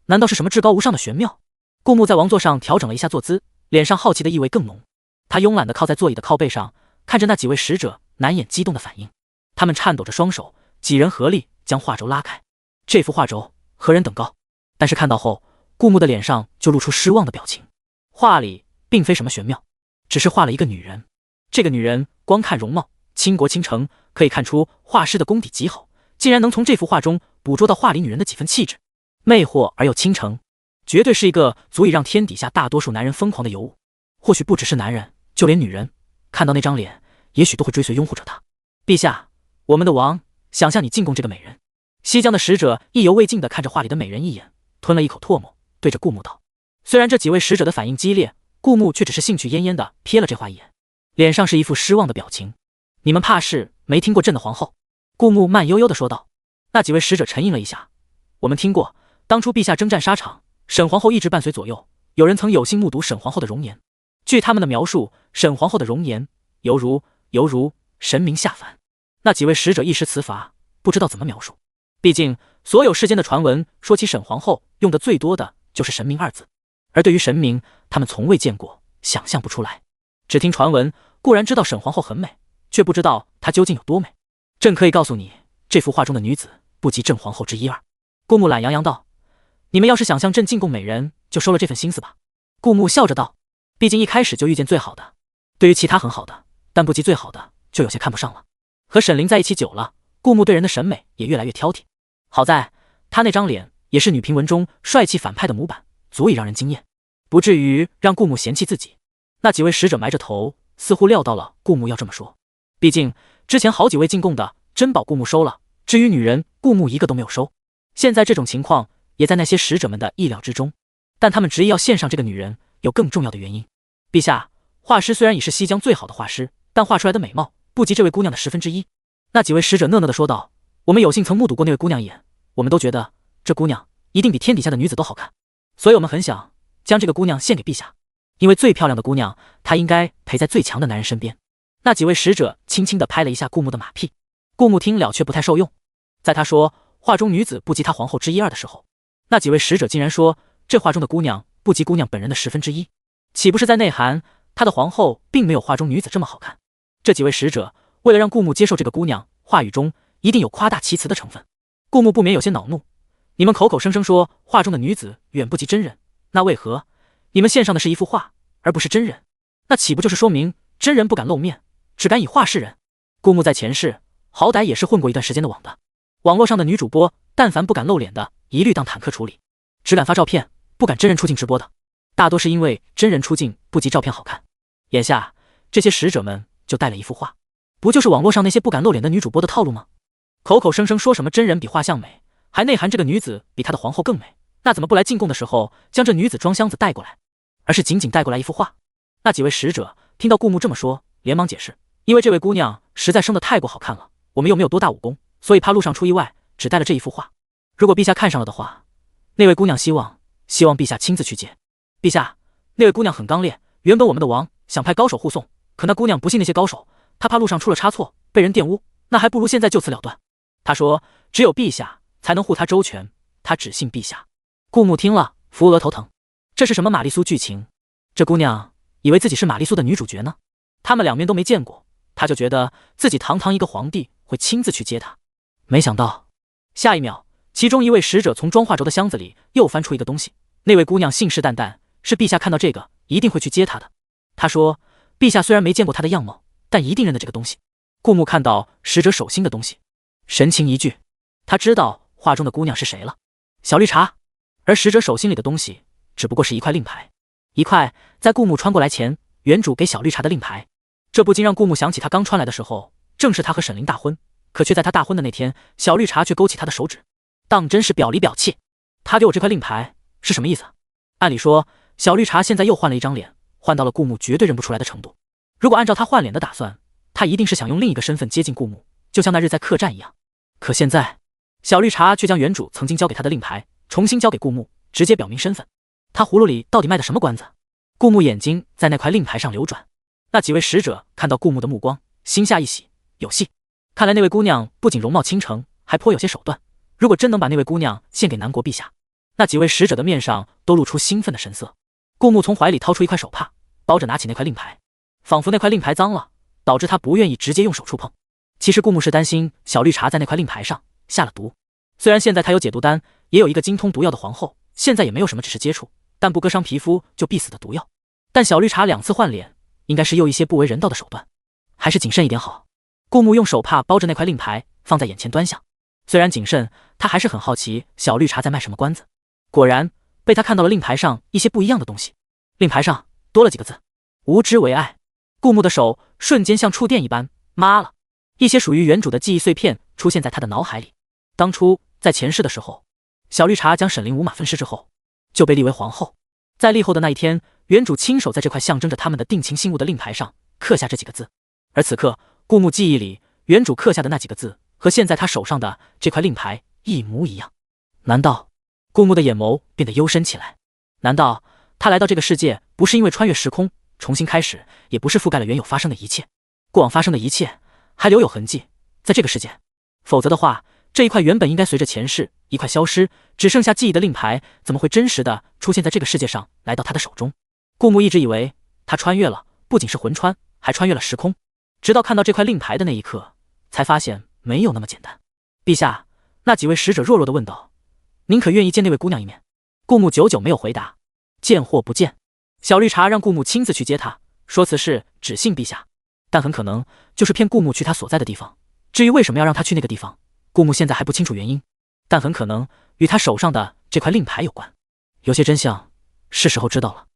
难道是什么至高无上的玄妙？顾木在王座上调整了一下坐姿，脸上好奇的意味更浓。他慵懒地靠在座椅的靠背上，看着那几位使者难掩激动的反应。他们颤抖着双手，几人合力将画轴拉开。这幅画轴何人等高？但是看到后，顾木的脸上就露出失望的表情。画里并非什么玄妙，只是画了一个女人。这个女人光看容貌倾国倾城，可以看出画师的功底极好，竟然能从这幅画中捕捉到画里女人的几分气质，魅惑而又倾城，绝对是一个足以让天底下大多数男人疯狂的尤物。或许不只是男人，就连女人看到那张脸，也许都会追随拥护着他。陛下，我们的王想向你进贡这个美人。西江的使者意犹未尽地看着画里的美人一眼，吞了一口唾沫，对着顾木道。虽然这几位使者的反应激烈，顾木却只是兴趣奄奄地瞥了这话一眼，脸上是一副失望的表情。你们怕是没听过朕的皇后？顾木慢悠悠地说道。那几位使者沉吟了一下。我们听过，当初陛下征战沙场，沈皇后一直伴随左右，有人曾有幸目睹沈皇后的容颜。据他们的描述，沈皇后的容颜犹如神明下凡。那几位使者一时词乏，不知道怎么描述。毕竟所有世间的传闻说起沈皇后，用的最多的就是神明二字，而对于神明，他们从未见过，想象不出来。只听传闻，固然知道沈皇后很美，却不知道她究竟有多美。朕可以告诉你，这幅画中的女子不及朕皇后之一二。顾木懒洋洋道。你们要是想向朕进贡美人，就收了这份心思吧。顾木笑着道。毕竟一开始就遇见最好的，对于其他很好的，但不及最好的，就有些看不上了。和沈凌在一起久了，顾木对人的审美也越来越挑剔。好在他那张脸也是女频文中帅气反派的模板，足以让人惊艳，不至于让顾木嫌弃自己。那几位使者埋着头，似乎料到了顾木要这么说。毕竟之前好几位进贡的珍宝顾木收了，至于女人，顾木一个都没有收。现在这种情况也在那些使者们的意料之中，但他们执意要献上这个女人，有更重要的原因。陛下，画师虽然已是西疆最好的画师，但画出来的美貌不及这位姑娘的1/10。那几位使者讷讷地说道。我们有幸曾目睹过那位姑娘一眼，我们都觉得这姑娘一定比天底下的女子都好看，所以我们很想将这个姑娘献给陛下，因为最漂亮的姑娘，她应该陪在最强的男人身边。那几位使者轻轻地拍了一下顾木的马屁，顾木听了却不太受用。在他说画中女子不及他皇后之一二的时候，那几位使者竟然说这画中的姑娘不及姑娘本人的1/10，岂不是在内涵他的皇后并没有画中女子这么好看？这几位使者为了让顾木接受这个姑娘，话语中一定有夸大其词的成分。顾木不免有些恼怒，你们口口声声说画中的女子远不及真人，那为何你们献上的是一幅画而不是真人？那岂不就是说明真人不敢露面，只敢以画示人？顾木在前世好歹也是混过一段时间的网的，网络上的女主播但凡不敢露脸的，一律当坦克处理，只敢发照片，不敢真人出镜直播的，大多是因为真人出镜不及照片好看。眼下这些使者们就带了一幅画，不就是网络上那些不敢露脸的女主播的套路吗？口口声声说什么真人比画像美，还内涵这个女子比她的皇后更美，那怎么不来进贡的时候将这女子装箱子带过来，而是仅仅带过来一幅画？那几位使者听到顾木这么说，连忙解释，因为这位姑娘实在生得太过好看了，我们又没有多大武功，所以怕路上出意外，只带了这一幅画。如果陛下看上了的话，那位姑娘希望陛下亲自去接。陛下，那位姑娘很刚烈，原本我们的王想派高手护送，可那姑娘不信那些高手，她怕路上出了差错，被人玷污，那还不如现在就此了断。她说只有陛下才能护她周全，她只信陛下。顾木听了，扶额头疼，这是什么玛丽苏剧情？这姑娘以为自己是玛丽苏的女主角呢？他们两面都没见过，她就觉得自己堂堂一个皇帝会亲自去接她，没想到下一秒，其中一位使者从装化轴的箱子里又翻出一个东西。那位姑娘信誓旦旦，是陛下看到这个一定会去接她的。她说陛下虽然没见过她的样貌，但一定认得这个东西。顾木看到使者手心的东西，神情一聚，他知道画中的姑娘是谁了，小绿茶。而使者手心里的东西只不过是一块令牌，一块在顾木穿过来前原主给小绿茶的令牌。这不禁让顾木想起他刚穿来的时候，正是他和沈凌大婚，可却在他大婚的那天，小绿茶却勾起他的手指，当真是表里表气。他给我这块令牌是什么意思？按理说小绿茶现在又换了一张脸，换到了顾木绝对认不出来的程度。如果按照他换脸的打算，他一定是想用另一个身份接近顾木，就像那日在客栈一样。可现在小绿茶却将原主曾经交给他的令牌重新交给顾木，直接表明身份。他葫芦里到底卖的什么关子？顾木眼睛在那块令牌上流转，那几位使者看到顾木的目光，心下一喜，有戏。看来那位姑娘不仅容貌倾城，还颇有些手段。如果真能把那位姑娘献给南国陛下，那几位使者的面上都露出兴奋的神色。顾木从怀里掏出一块手帕，包着拿起那块令牌，仿佛那块令牌脏了，导致他不愿意直接用手触碰。其实顾木是担心小绿茶在那块令牌上下了毒。虽然现在他有解毒丹，也有一个精通毒药的皇后，现在也没有什么只是接触，但不割伤皮肤就必死的毒药。但小绿茶2次换脸，应该是又一些不为人道的手段，还是谨慎一点好。顾木用手帕包着那块令牌放在眼前端详，虽然谨慎，他还是很好奇小绿茶在卖什么关子。果然被他看到了令牌上一些不一样的东西，令牌上多了几个字：无知为爱。顾木的手瞬间像触电一般麻了，一些属于原主的记忆碎片出现在他的脑海里。当初在前世的时候，小绿茶将沈凌五马分尸之后，就被立为皇后。在立后的那一天，原主亲手在这块象征着他们的定情信物的令牌上刻下这几个字。而此刻顾木记忆里原主刻下的那几个字和现在他手上的这块令牌一模一样。难道顾木的眼眸变得幽深起来？难道他来到这个世界不是因为穿越时空重新开始，也不是覆盖了原有发生的一切，过往发生的一切还留有痕迹在这个世界？否则的话，这一块原本应该随着前世一块消失，只剩下记忆的令牌，怎么会真实的出现在这个世界上，来到他的手中？顾木一直以为他穿越了，不仅是魂穿，还穿越了时空，直到看到这块令牌的那一刻，才发现没有那么简单。陛下，那几位使者弱弱的问道，您可愿意见那位姑娘一面？顾木久久没有回答，见或不见。小绿茶让顾木亲自去接他，说此事只信陛下，但很可能就是骗顾木去他所在的地方。至于为什么要让他去那个地方，顾木现在还不清楚原因，但很可能与他手上的这块令牌有关。有些真相是时候知道了，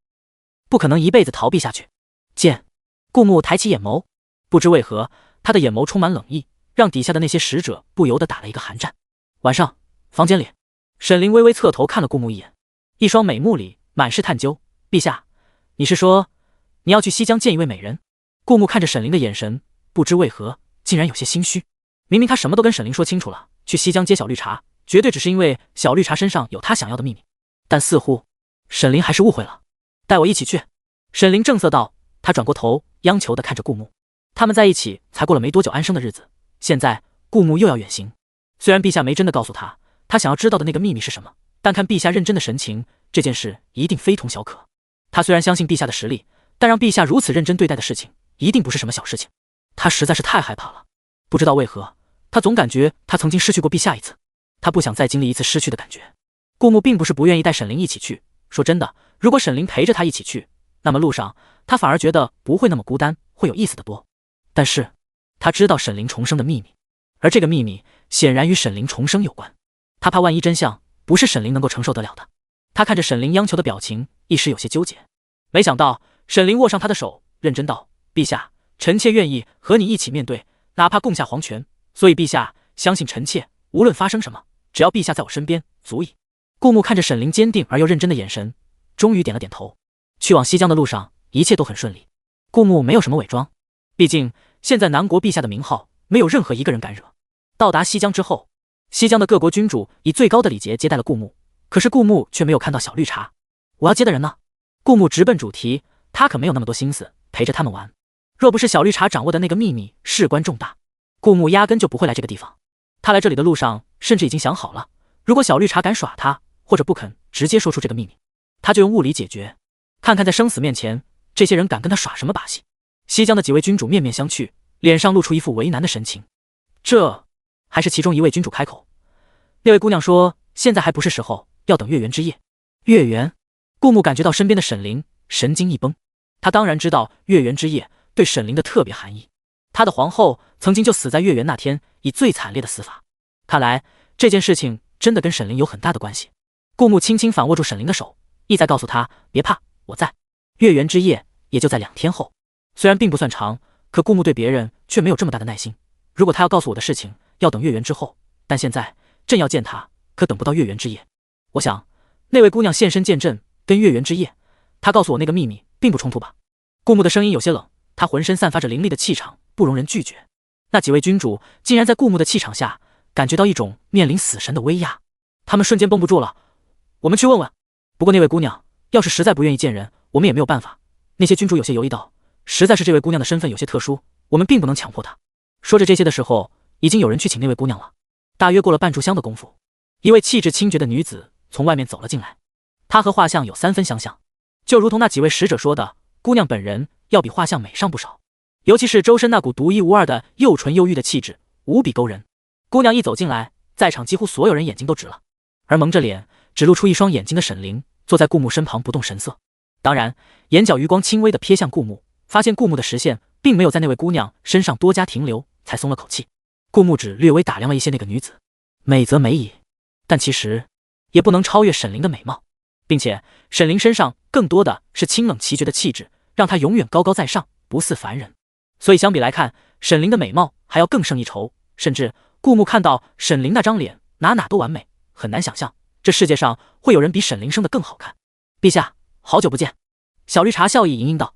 不可能一辈子逃避下去。见，顾木抬起眼眸，不知为何他的眼眸充满冷意，让底下的那些使者不由得打了一个寒战。晚上，房间里，沈凌微微侧头看了顾木一眼，一双美目里满是探究。陛下，你是说你要去西江见一位美人？顾木看着沈凌的眼神，不知为何竟然有些心虚。明明他什么都跟沈凌说清楚了，去西江接小绿茶绝对只是因为小绿茶身上有他想要的秘密，但似乎沈凌还是误会了。带我一起去。沈凌正色道，他转过头央求地看着顾木。他们在一起才过了没多久安生的日子，现在顾木又要远行。虽然陛下没真的告诉他他想要知道的那个秘密是什么，但看陛下认真的神情，这件事一定非同小可。他虽然相信陛下的实力，但让陛下如此认真对待的事情一定不是什么小事情。他实在是太害怕了，不知道为何他总感觉他曾经失去过陛下一次，他不想再经历一次失去的感觉。顾木并不是不愿意带沈凌一起去，说真的，如果沈凌陪着他一起去，那么路上他反而觉得不会那么孤单，会有意思的多。但是他知道沈凌重生的秘密，而这个秘密显然与沈凌重生有关，他怕万一真相不是沈凌能够承受得了的。他看着沈凌央求的表情，一时有些纠结。没想到沈凌握上他的手，认真道，陛下，臣妾愿意和你一起面对，哪怕共下黄泉，所以陛下相信臣妾，无论发生什么，只要陛下在我身边足矣。顾木看着沈凌坚定而又认真的眼神，终于点了点头。去往西江的路上，一切都很顺利。顾木没有什么伪装，毕竟现在南国陛下的名号没有任何一个人敢惹。到达西疆之后，西疆的各国君主以最高的礼节接待了顾木，可是顾木却没有看到小绿茶。我要接的人呢？顾木直奔主题，他可没有那么多心思陪着他们玩。若不是小绿茶掌握的那个秘密事关重大，顾木压根就不会来这个地方。他来这里的路上甚至已经想好了，如果小绿茶敢耍他，或者不肯直接说出这个秘密，他就用物理解决，看看在生死面前这些人敢跟他耍什么把戏。西疆的几位君主面面相觑，脸上露出一副为难的神情。这还是其中一位君主开口，那位姑娘说现在还不是时候，要等月圆之夜。月圆？顾木感觉到身边的沈凌神经一绷，他当然知道月圆之夜对沈凌的特别含义，他的皇后曾经就死在月圆那天，以最惨烈的死法。看来这件事情真的跟沈凌有很大的关系。顾木轻轻反握住沈凌的手，意在告诉他别怕，我在。月圆之夜也就在2天后，虽然并不算长，可顾木对别人却没有这么大的耐心。如果他要告诉我的事情要等月圆之后，但现在朕要见他，可等不到月圆之夜。我想那位姑娘现身见朕跟月圆之夜，她告诉我那个秘密并不冲突吧？顾木的声音有些冷，他浑身散发着凌厉的气场，不容人拒绝。那几位君主竟然在顾木的气场下感觉到一种面临死神的威压，他们瞬间绷不住了。我们去问问。不过那位姑娘要是实在不愿意见人，我们也没有办法。那些君主有些犹豫道，实在是这位姑娘的身份有些特殊，我们并不能强迫她。说着这些的时候，已经有人去请那位姑娘了。大约过了半炷香的功夫，一位气质清绝的女子从外面走了进来，她和画像有3分相像，就如同那几位使者说的，姑娘本人要比画像美上不少，尤其是周身那股独一无二的又纯又欲的气质，无比勾人。姑娘一走进来，在场几乎所有人眼睛都直了，而蒙着脸只露出一双眼睛的沈凌坐在顾木身旁不动神色，当然眼角余光轻微的瞥向顾木，发现顾木的视线并没有在那位姑娘身上多加停留，才松了口气。顾木只略微打量了一些那个女子，美则美矣，但其实也不能超越沈凌的美貌，并且沈凌身上更多的是清冷奇绝的气质，让她永远高高在上，不似凡人。所以相比来看，沈凌的美貌还要更胜一筹，甚至顾木看到沈凌那张脸哪哪都完美，很难想象这世界上会有人比沈凌生得更好看。陛下，好久不见。小绿茶笑意盈盈道，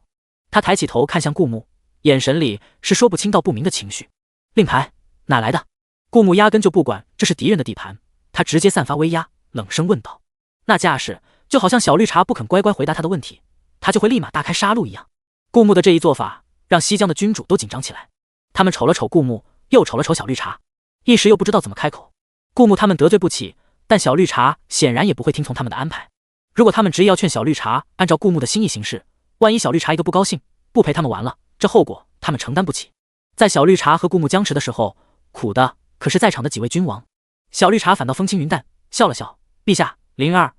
他抬起头看向顾木，眼神里是说不清道不明的情绪。令牌哪来的？顾木压根就不管这是敌人的地盘，他直接散发威压，冷声问道，那架势就好像小绿茶不肯乖乖回答他的问题，他就会立马大开杀戮一样。顾木的这一做法让西疆的君主都紧张起来，他们瞅了瞅顾木，又瞅了瞅小绿茶，一时又不知道怎么开口。顾木他们得罪不起，但小绿茶显然也不会听从他们的安排。如果他们执意要劝小绿茶按照顾木的心意行事，万一小绿茶一个不高兴，不陪他们玩了，这后果他们承担不起。在小绿茶和顾木僵持的时候，苦的可是在场的几位君王。小绿茶反倒风轻云淡，笑了笑，陛下，灵儿，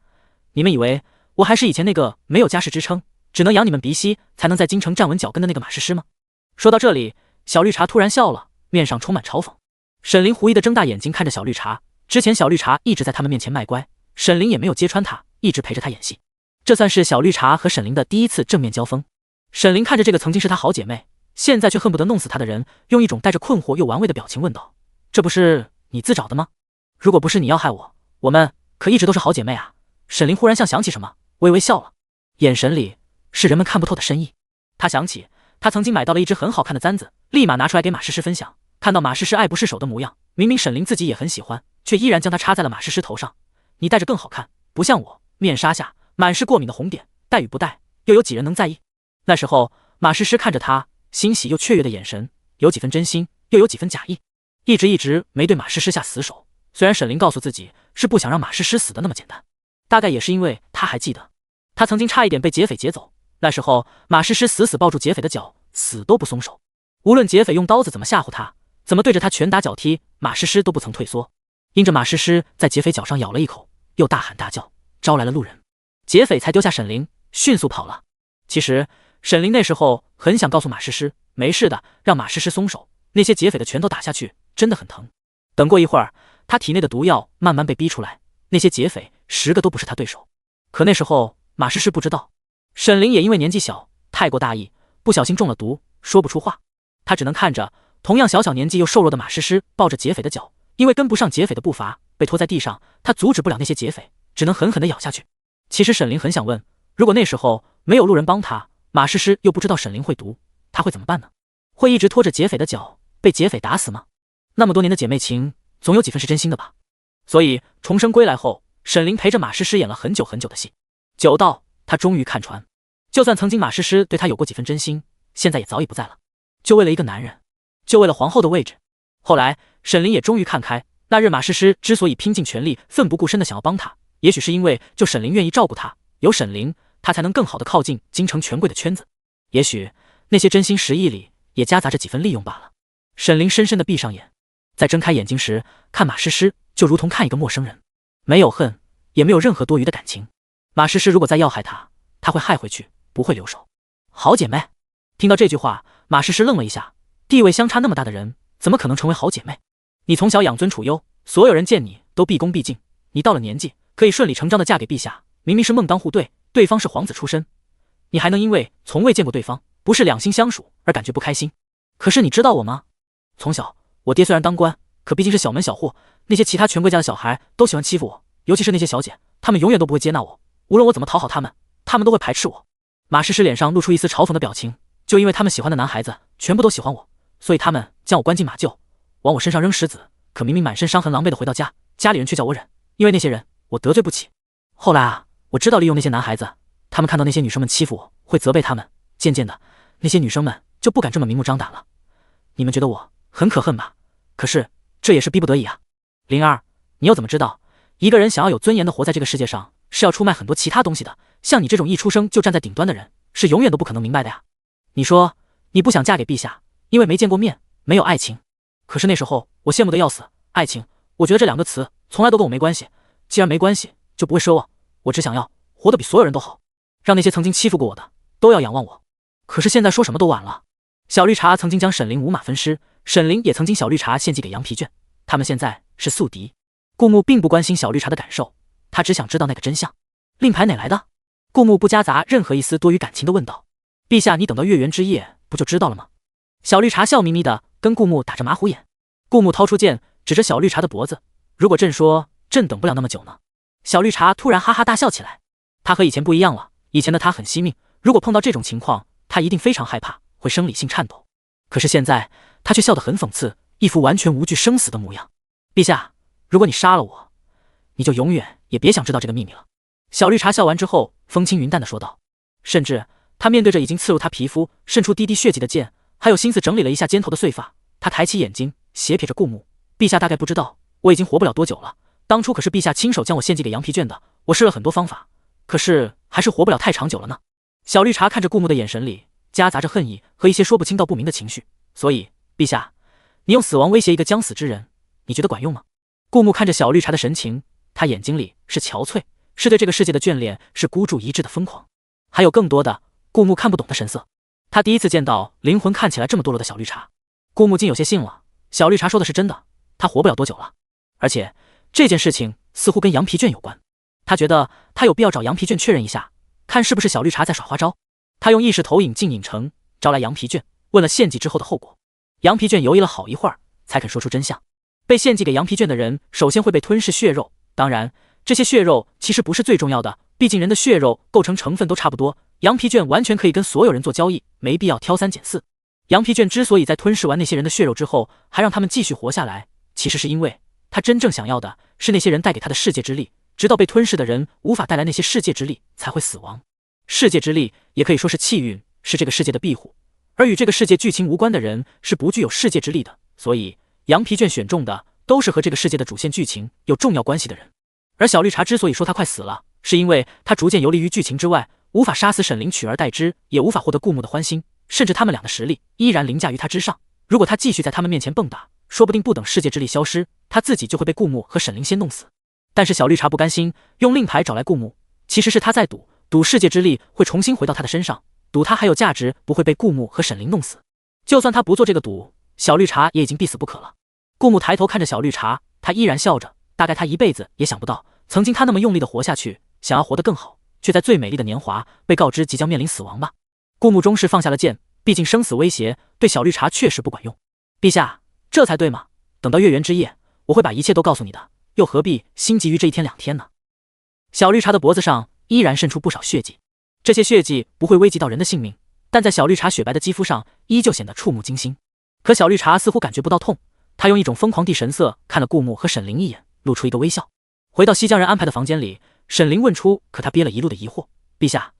你们以为我还是以前那个没有家世支撑，只能养你们鼻息才能在京城站稳脚跟的那个马诗诗吗？说到这里，小绿茶突然笑了，面上充满嘲讽。沈凌狐疑的睁大眼睛看着小绿茶，之前小绿茶一直在他们面前卖乖，沈凌也没有揭穿他，一直陪着他演戏，这算是小绿茶和沈凌的第一次正面交锋。沈凌看着这个曾经是他好姐妹，现在却恨不得弄死他的人，用一种带着困惑又玩味的表情问道，这不是你自找的吗？如果不是你要害我，我们可一直都是好姐妹啊。沈凌忽然像想起什么，微微笑了，眼神里是人们看不透的深意。他想起他曾经买到了一只很好看的簪子，立马拿出来给马诗诗分享，看到马诗诗爱不释手的模样，明明沈凌自己也很喜欢，却依然将它插在了马诗诗头上。你戴着更好看，不像我面纱下满是过敏的红点，戴与不戴又有几人能在意？那时候马诗诗看着他欣喜又雀跃的眼神，有几分真心，又有几分假意，一直没对马诗诗下死手。虽然沈凌告诉自己是不想让马诗诗死的那么简单，大概也是因为他还记得他曾经差一点被劫匪劫走，那时候马诗诗死死抱住劫匪的脚，死都不松手，无论劫匪用刀子怎么吓唬他，怎么对着他拳打脚踢，马诗诗都不曾退缩。因着马诗诗在劫匪脚上咬了一口，又大喊大叫，招来了路人，劫匪才丢下沈凌迅速跑了。其实沈凌那时候很想告诉马诗诗没事的，让马诗诗松手，那些劫匪的拳头打下去真的很疼。等过一会儿，他体内的毒药慢慢被逼出来，那些劫匪10个都不是他对手。可那时候马诗诗不知道，沈凌也因为年纪小太过大意，不小心中了毒，说不出话。他只能看着同样小年纪又瘦弱的马诗诗抱着劫匪的脚，因为跟不上劫匪的步伐被拖在地上，他阻止不了那些劫匪，只能狠狠地咬下去。其实沈凌很想问，如果那时候没有路人帮他，马诗诗又不知道沈凌会毒，他会怎么办呢？会一直拖着劫匪的脚，被劫匪打死吗？那么多年的姐妹情，总有几分是真心的吧。所以重生归来后，沈凌陪着马诗诗演了很久很久的戏，久到他终于看穿，就算曾经马诗诗对他有过几分真心，现在也早已不在了。就为了一个男人，就为了皇后的位置。后来沈凌也终于看开，那日马诗诗之所以拼尽全力奋不顾身的想要帮他，也许是因为就沈凌愿意照顾他，有沈凌他才能更好的靠近京城权贵的圈子，也许那些真心实意里也夹杂着几分利用罢了。沈凌深深的闭上眼，在睁开眼睛时看马诗诗就如同看一个陌生人，没有恨，也没有任何多余的感情。马诗诗如果再要害他，他会害回去，不会留手。好姐妹。听到这句话，马诗诗愣了一下，地位相差那么大的人怎么可能成为好姐妹？你从小养尊处优，所有人见你都毕恭毕敬，你到了年纪可以顺理成章的嫁给陛下，明明是门当户对，对方是皇子出身，你还能因为从未见过对方，不是两心相属而感觉不开心？可是你知道我吗？从小我爹虽然当官，可毕竟是小门小户，那些其他权贵家的小孩都喜欢欺负我，尤其是那些小姐，他们永远都不会接纳我，无论我怎么讨好他们，他们都会排斥我。马诗诗脸上露出一丝嘲讽的表情，就因为他们喜欢的男孩子全部都喜欢我，所以他们将我关进马厩，往我身上扔石子，可明明满身伤痕狼狈的回到家，家里人却叫我忍，因为那些人我得罪不起。后来啊，我知道利用那些男孩子，他们看到那些女生们欺负我，会责备他们，渐渐的那些女生们就不敢这么明目张胆了。你们觉得我很可恨吧？可是这也是逼不得已啊。灵儿，你又怎么知道一个人想要有尊严的活在这个世界上，是要出卖很多其他东西的？像你这种一出生就站在顶端的人，是永远都不可能明白的呀。你说你不想嫁给陛下，因为没见过面，没有爱情。可是那时候我羡慕的要死，爱情，我觉得这两个词从来都跟我没关系。既然没关系，就不会奢望。我只想要活得比所有人都好，让那些曾经欺负过我的都要仰望我。可是现在说什么都晚了。小绿茶曾经将沈凌五马分尸，沈凌也曾经小绿茶献祭给羊皮卷，他们现在是宿敌。顾木并不关心小绿茶的感受，他只想知道那个真相。令牌哪来的？顾木不夹杂任何一丝多余感情的问道。陛下，你等到月圆之夜不就知道了吗？小绿茶笑眯眯的跟顾木打着马虎眼。顾木掏出剑指着小绿茶的脖子，如果朕说朕等不了那么久呢？小绿茶突然哈哈大笑起来。他和以前不一样了，以前的他很惜命，如果碰到这种情况，他一定非常害怕，会生理性颤抖。可是现在他却笑得很讽刺，一副完全无惧生死的模样。陛下，如果你杀了我，你就永远也别想知道这个秘密了。小绿茶笑完之后风轻云淡的说道。甚至他面对着已经刺入他皮肤渗出滴滴血迹的剑，还有心思整理了一下肩头的碎发，他抬起眼睛斜瞥着顾木。陛下大概不知道我已经活不了多久了，当初可是陛下亲手将我献祭给羊皮卷的，我试了很多方法，可是还是活不了太长久了呢。小绿茶看着顾木的眼神里夹杂着恨意和一些说不清道不明的情绪。所以陛下，你用死亡威胁一个将死之人，你觉得管用吗？顾木看着小绿茶的神情，他眼睛里是憔悴，是对这个世界的眷恋，是孤注一掷的疯狂，还有更多的顾木看不懂的神色。他第一次见到灵魂看起来这么堕落的小绿茶，顾木竟有些信了。小绿茶说的是真的，他活不了多久了，而且这件事情似乎跟羊皮卷有关。他觉得他有必要找羊皮卷确认一下，看是不是小绿茶在耍花招。他用意识投影进影城，招来羊皮卷，问了献祭之后的后果。羊皮卷犹豫了好一会儿，才肯说出真相。被献祭给羊皮卷的人，首先会被吞噬血肉，当然这些血肉其实不是最重要的，毕竟人的血肉构成成分都差不多，羊皮卷完全可以跟所有人做交易，没必要挑三拣四。羊皮卷之所以在吞噬完那些人的血肉之后，还让他们继续活下来，其实是因为他真正想要的是那些人带给他的世界之力，直到被吞噬的人无法带来那些世界之力，才会死亡。世界之力也可以说是气运，是这个世界的庇护，而与这个世界剧情无关的人是不具有世界之力的，所以羊皮卷选中的都是和这个世界的主线剧情有重要关系的人。而小绿茶之所以说他快死了，是因为他逐渐游离于剧情之外，无法杀死沈凌取而代之，也无法获得顾木的欢心，甚至他们俩的实力依然凌驾于他之上。如果他继续在他们面前蹦跶，说不定不等世界之力消失，他自己就会被顾木和沈凌先弄死。但是小绿茶不甘心，用令牌找来顾木，其实是他在赌世界之力会重新回到他的身上，赌他还有价值，不会被顾木和沈凌弄死。就算他不做这个赌，小绿茶也已经必死不可了。顾木抬头看着小绿茶，他依然笑着，大概他一辈子也想不到，曾经他那么用力的活下去，想要活得更好，却在最美丽的年华被告知即将面临死亡吧。顾木终是放下了剑，毕竟生死威胁对小绿茶确实不管用。陛下，这才对嘛，等到月圆之夜，我会把一切都告诉你的，又何必心急于这一天两天呢？小绿茶的脖子上依然渗出不少血迹，这些血迹不会危及到人的性命，但在小绿茶雪白的肌肤上依旧显得触目惊心。可小绿茶似乎感觉不到痛，她用一种疯狂地神色看了顾木和沈凌一眼，露出一个微笑。回到西江人安排的房间里，沈凌问出可他憋了一路的疑惑：陛下，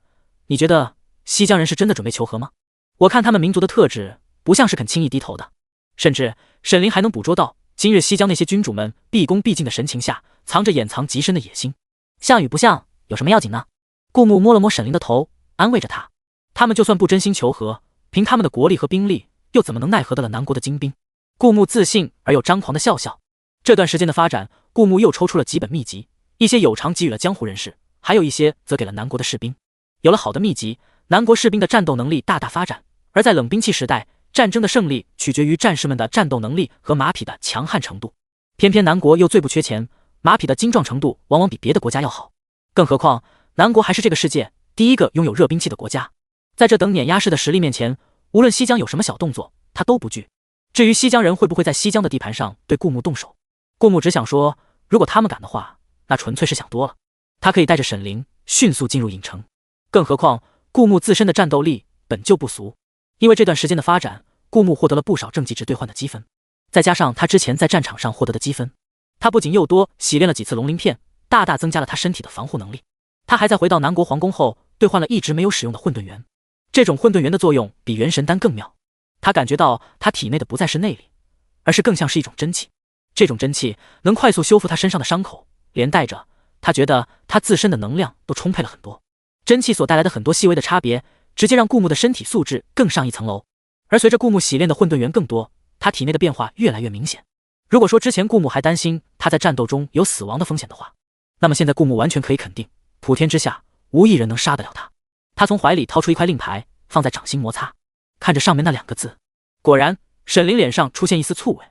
你觉得西江人是真的准备求和吗？我看他们民族的特质不像是肯轻易低头的。甚至沈凌还能捕捉到今日西江那些君主们毕恭毕敬的神情下藏着掩藏极深的野心。像与不像有什么要紧呢？顾木摸了摸沈凌的头，安慰着他。他们就算不真心求和，凭他们的国力和兵力，又怎么能奈何得了南国的精兵？顾木自信而又张狂的笑笑。这段时间的发展，顾木又抽出了几本秘籍，一些有偿给予了江湖人士，还有一些则给了南国的士兵。有了好的秘籍，南国士兵的战斗能力大大发展。而在冷兵器时代，战争的胜利取决于战士们的战斗能力和马匹的强悍程度。偏偏南国又最不缺钱，马匹的精壮程度往往比别的国家要好。更何况南国还是这个世界第一个拥有热兵器的国家。在这等碾压式的实力面前，无论西江有什么小动作，他都不惧。至于西江人会不会在西江的地盘上对顾木动手，顾木只想说，如果他们敢的话，那纯粹是想多了。他可以带着沈凌迅速进入影城。更何况顾木自身的战斗力本就不俗，因为这段时间的发展，顾木获得了不少正极值兑换的积分，再加上他之前在战场上获得的积分，他不仅又多洗练了几次龙鳞片，大大增加了他身体的防护能力。他还在回到南国皇宫后兑换了一直没有使用的混沌元，这种混沌元的作用比元神丹更妙。他感觉到他体内的不再是内力，而是更像是一种真气。这种真气能快速修复他身上的伤口，连带着他觉得他自身的能量都充沛了很多。真气所带来的很多细微的差别，直接让顾木的身体素质更上一层楼。而随着顾木洗练的混沌元更多，他体内的变化越来越明显。如果说之前顾木还担心他在战斗中有死亡的风险的话，那么现在顾木完全可以肯定，普天之下无一人能杀得了他。他从怀里掏出一块令牌，放在掌心摩擦，看着上面那2个字，果然沈凌脸上出现一丝醋味。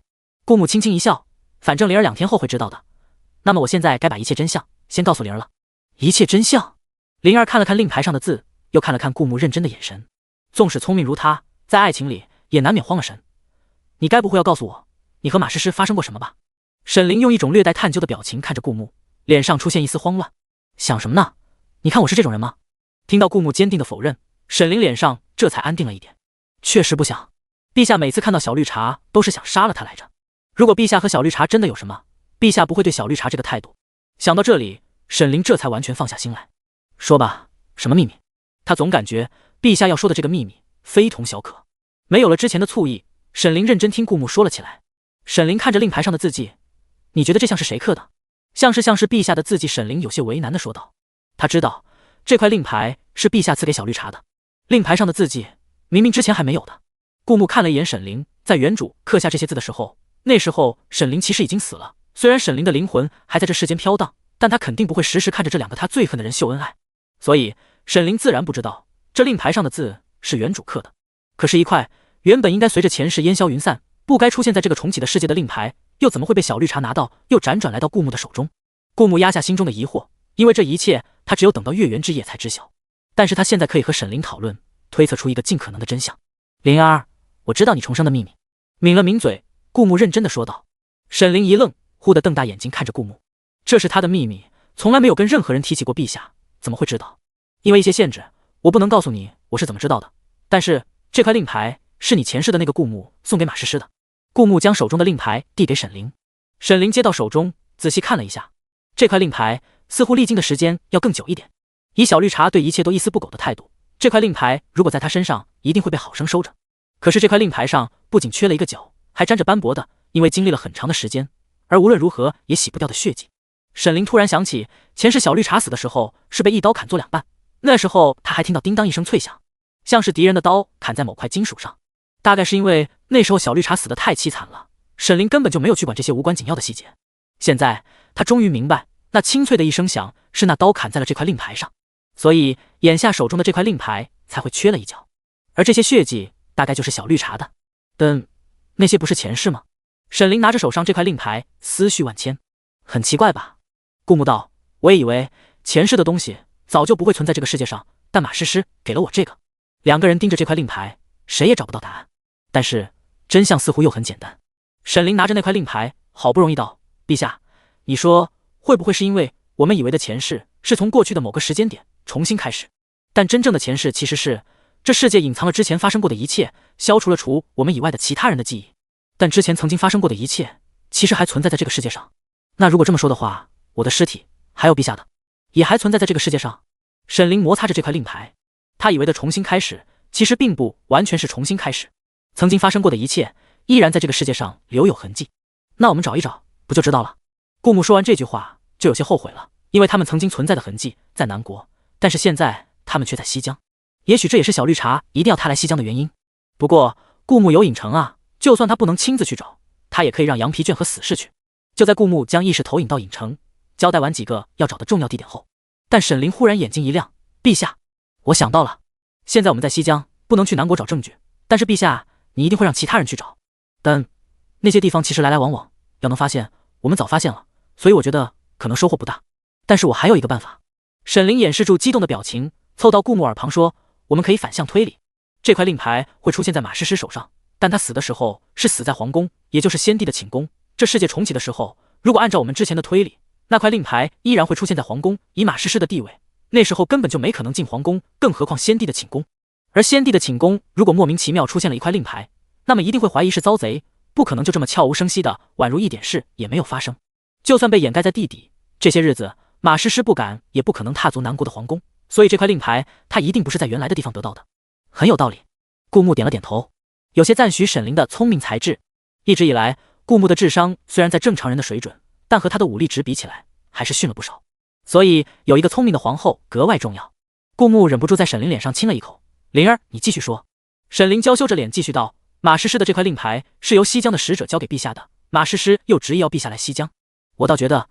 顾木轻轻一笑，反正灵儿2天后会知道的。那么我现在该把一切真相先告诉灵儿了。一切真相？灵儿看了看令牌上的字，又看了看顾木认真的眼神。纵使聪明如他，在爱情里也难免慌了神。你该不会要告诉我，你和马诗诗发生过什么吧？沈凌用一种略带探究的表情看着顾木，脸上出现一丝慌乱。想什么呢？你看我是这种人吗？听到顾木坚定的否认，沈凌脸上这才安定了一点。确实不想，陛下每次看到小绿茶都是想杀了他来着。如果陛下和小绿茶真的有什么，陛下不会对小绿茶这个态度。想到这里，沈凌这才完全放下心来。说吧，什么秘密？他总感觉陛下要说的这个秘密非同小可。没有了之前的醋意，沈凌认真听顾木说了起来。沈凌看着令牌上的字迹，你觉得这像是谁刻的？像是陛下的字迹。沈凌有些为难的说道。他知道这块令牌是陛下赐给小绿茶的，令牌上的字迹明明之前还没有的。顾木看了一眼沈凌，在原主刻下这些字的时候，那时候沈凌其实已经死了。虽然沈凌的灵魂还在这世间飘荡，但他肯定不会时时看着这2个他最恨的人秀恩爱，所以沈凌自然不知道这令牌上的字是原主刻的。可是，一块原本应该随着前世烟消云散，不该出现在这个重启的世界的令牌，又怎么会被小绿茶拿到，又辗转来到顾木的手中？顾木压下心中的疑惑，因为这一切他只有等到月圆之夜才知晓。但是他现在可以和沈凌讨论，推测出一个尽可能的真相。灵儿，我知道你重生的秘密。抿了抿嘴，顾木认真的说道。沈凌一愣，忽地瞪大眼睛看着顾木。这是他的秘密，从来没有跟任何人提起过，陛下怎么会知道？因为一些限制，我不能告诉你我是怎么知道的。但是这块令牌是你前世的那个顾木送给马诗诗的。顾木将手中的令牌递给沈凌。沈凌接到手中，仔细看了一下，这块令牌似乎历经的时间要更久一点。以小绿茶对一切都一丝不苟的态度，这块令牌如果在他身上，一定会被好生收着。可是这块令牌上不仅缺了一个角，还沾着斑驳的，因为经历了很长的时间，而无论如何也洗不掉的血迹。沈凌突然想起，前世小绿茶死的时候是被一刀砍作2半，那时候他还听到叮当一声脆响，像是敌人的刀砍在某块金属上。大概是因为那时候小绿茶死得太凄惨了，沈凌根本就没有去管这些无关紧要的细节。现在他终于明白，那清脆的一声响是那刀砍在了这块令牌上，所以眼下手中的这块令牌才会缺了一角，而这些血迹大概就是小绿茶的。但那些不是前世吗？沈凌拿着手上这块令牌，思绪万千。很奇怪吧？顾木道，我也以为前世的东西早就不会存在这个世界上，但马诗诗给了我这个。2个人盯着这块令牌，谁也找不到答案。但是真相似乎又很简单。沈凌拿着那块令牌，好不容易道，陛下，你说会不会是因为我们以为的前世是从过去的某个时间点重新开始，但真正的前世其实是这世界隐藏了之前发生过的一切，消除了除我们以外的其他人的记忆，但之前曾经发生过的一切，其实还存在在这个世界上。那如果这么说的话，我的尸体还有陛下的，也还存在在这个世界上。沈凌摩擦着这块令牌，他以为的重新开始，其实并不完全是重新开始。曾经发生过的一切，依然在这个世界上留有痕迹。那我们找一找，不就知道了？顾木说完这句话，就有些后悔了，因为他们曾经存在的痕迹在南国，但是现在他们却在西疆。也许这也是小绿茶一定要他来西疆的原因。不过顾木有影城啊，就算他不能亲自去找，他也可以让羊皮卷和死士去。就在顾木将意识投影到影城，交代完几个要找的重要地点后，但沈凌忽然眼睛一亮，陛下，我想到了，现在我们在西疆，不能去南国找证据，但是陛下，你一定会让其他人去找。但那些地方其实来来往往，要能发现，我们早发现了，所以我觉得可能收获不大。但是我还有一个办法。沈凌掩饰住激动的表情，凑到顾木耳旁说，我们可以反向推理，这块令牌会出现在马诗诗手上，但他死的时候是死在皇宫，也就是先帝的寝宫。这世界重启的时候，如果按照我们之前的推理，那块令牌依然会出现在皇宫，以马诗诗的地位，那时候根本就没可能进皇宫，更何况先帝的寝宫。而先帝的寝宫如果莫名其妙出现了一块令牌，那么一定会怀疑是遭贼，不可能就这么悄无声息的，宛如一点事也没有发生。就算被掩盖在地底，这些日子马诗诗不敢也不可能踏足南国的皇宫，所以这块令牌他一定不是在原来的地方得到的。很有道理。顾木点了点头，有些赞许沈凌的聪明才智。一直以来，顾木的智商虽然在正常人的水准，但和他的武力值比起来还是逊了不少，所以有一个聪明的皇后格外重要。顾木忍不住在沈凌脸上亲了一口。灵儿，你继续说。沈凌娇羞着脸继续道，马诗诗的这块令牌是由西疆的使者交给陛下的，马诗诗又执意要陛下来西疆，我倒觉得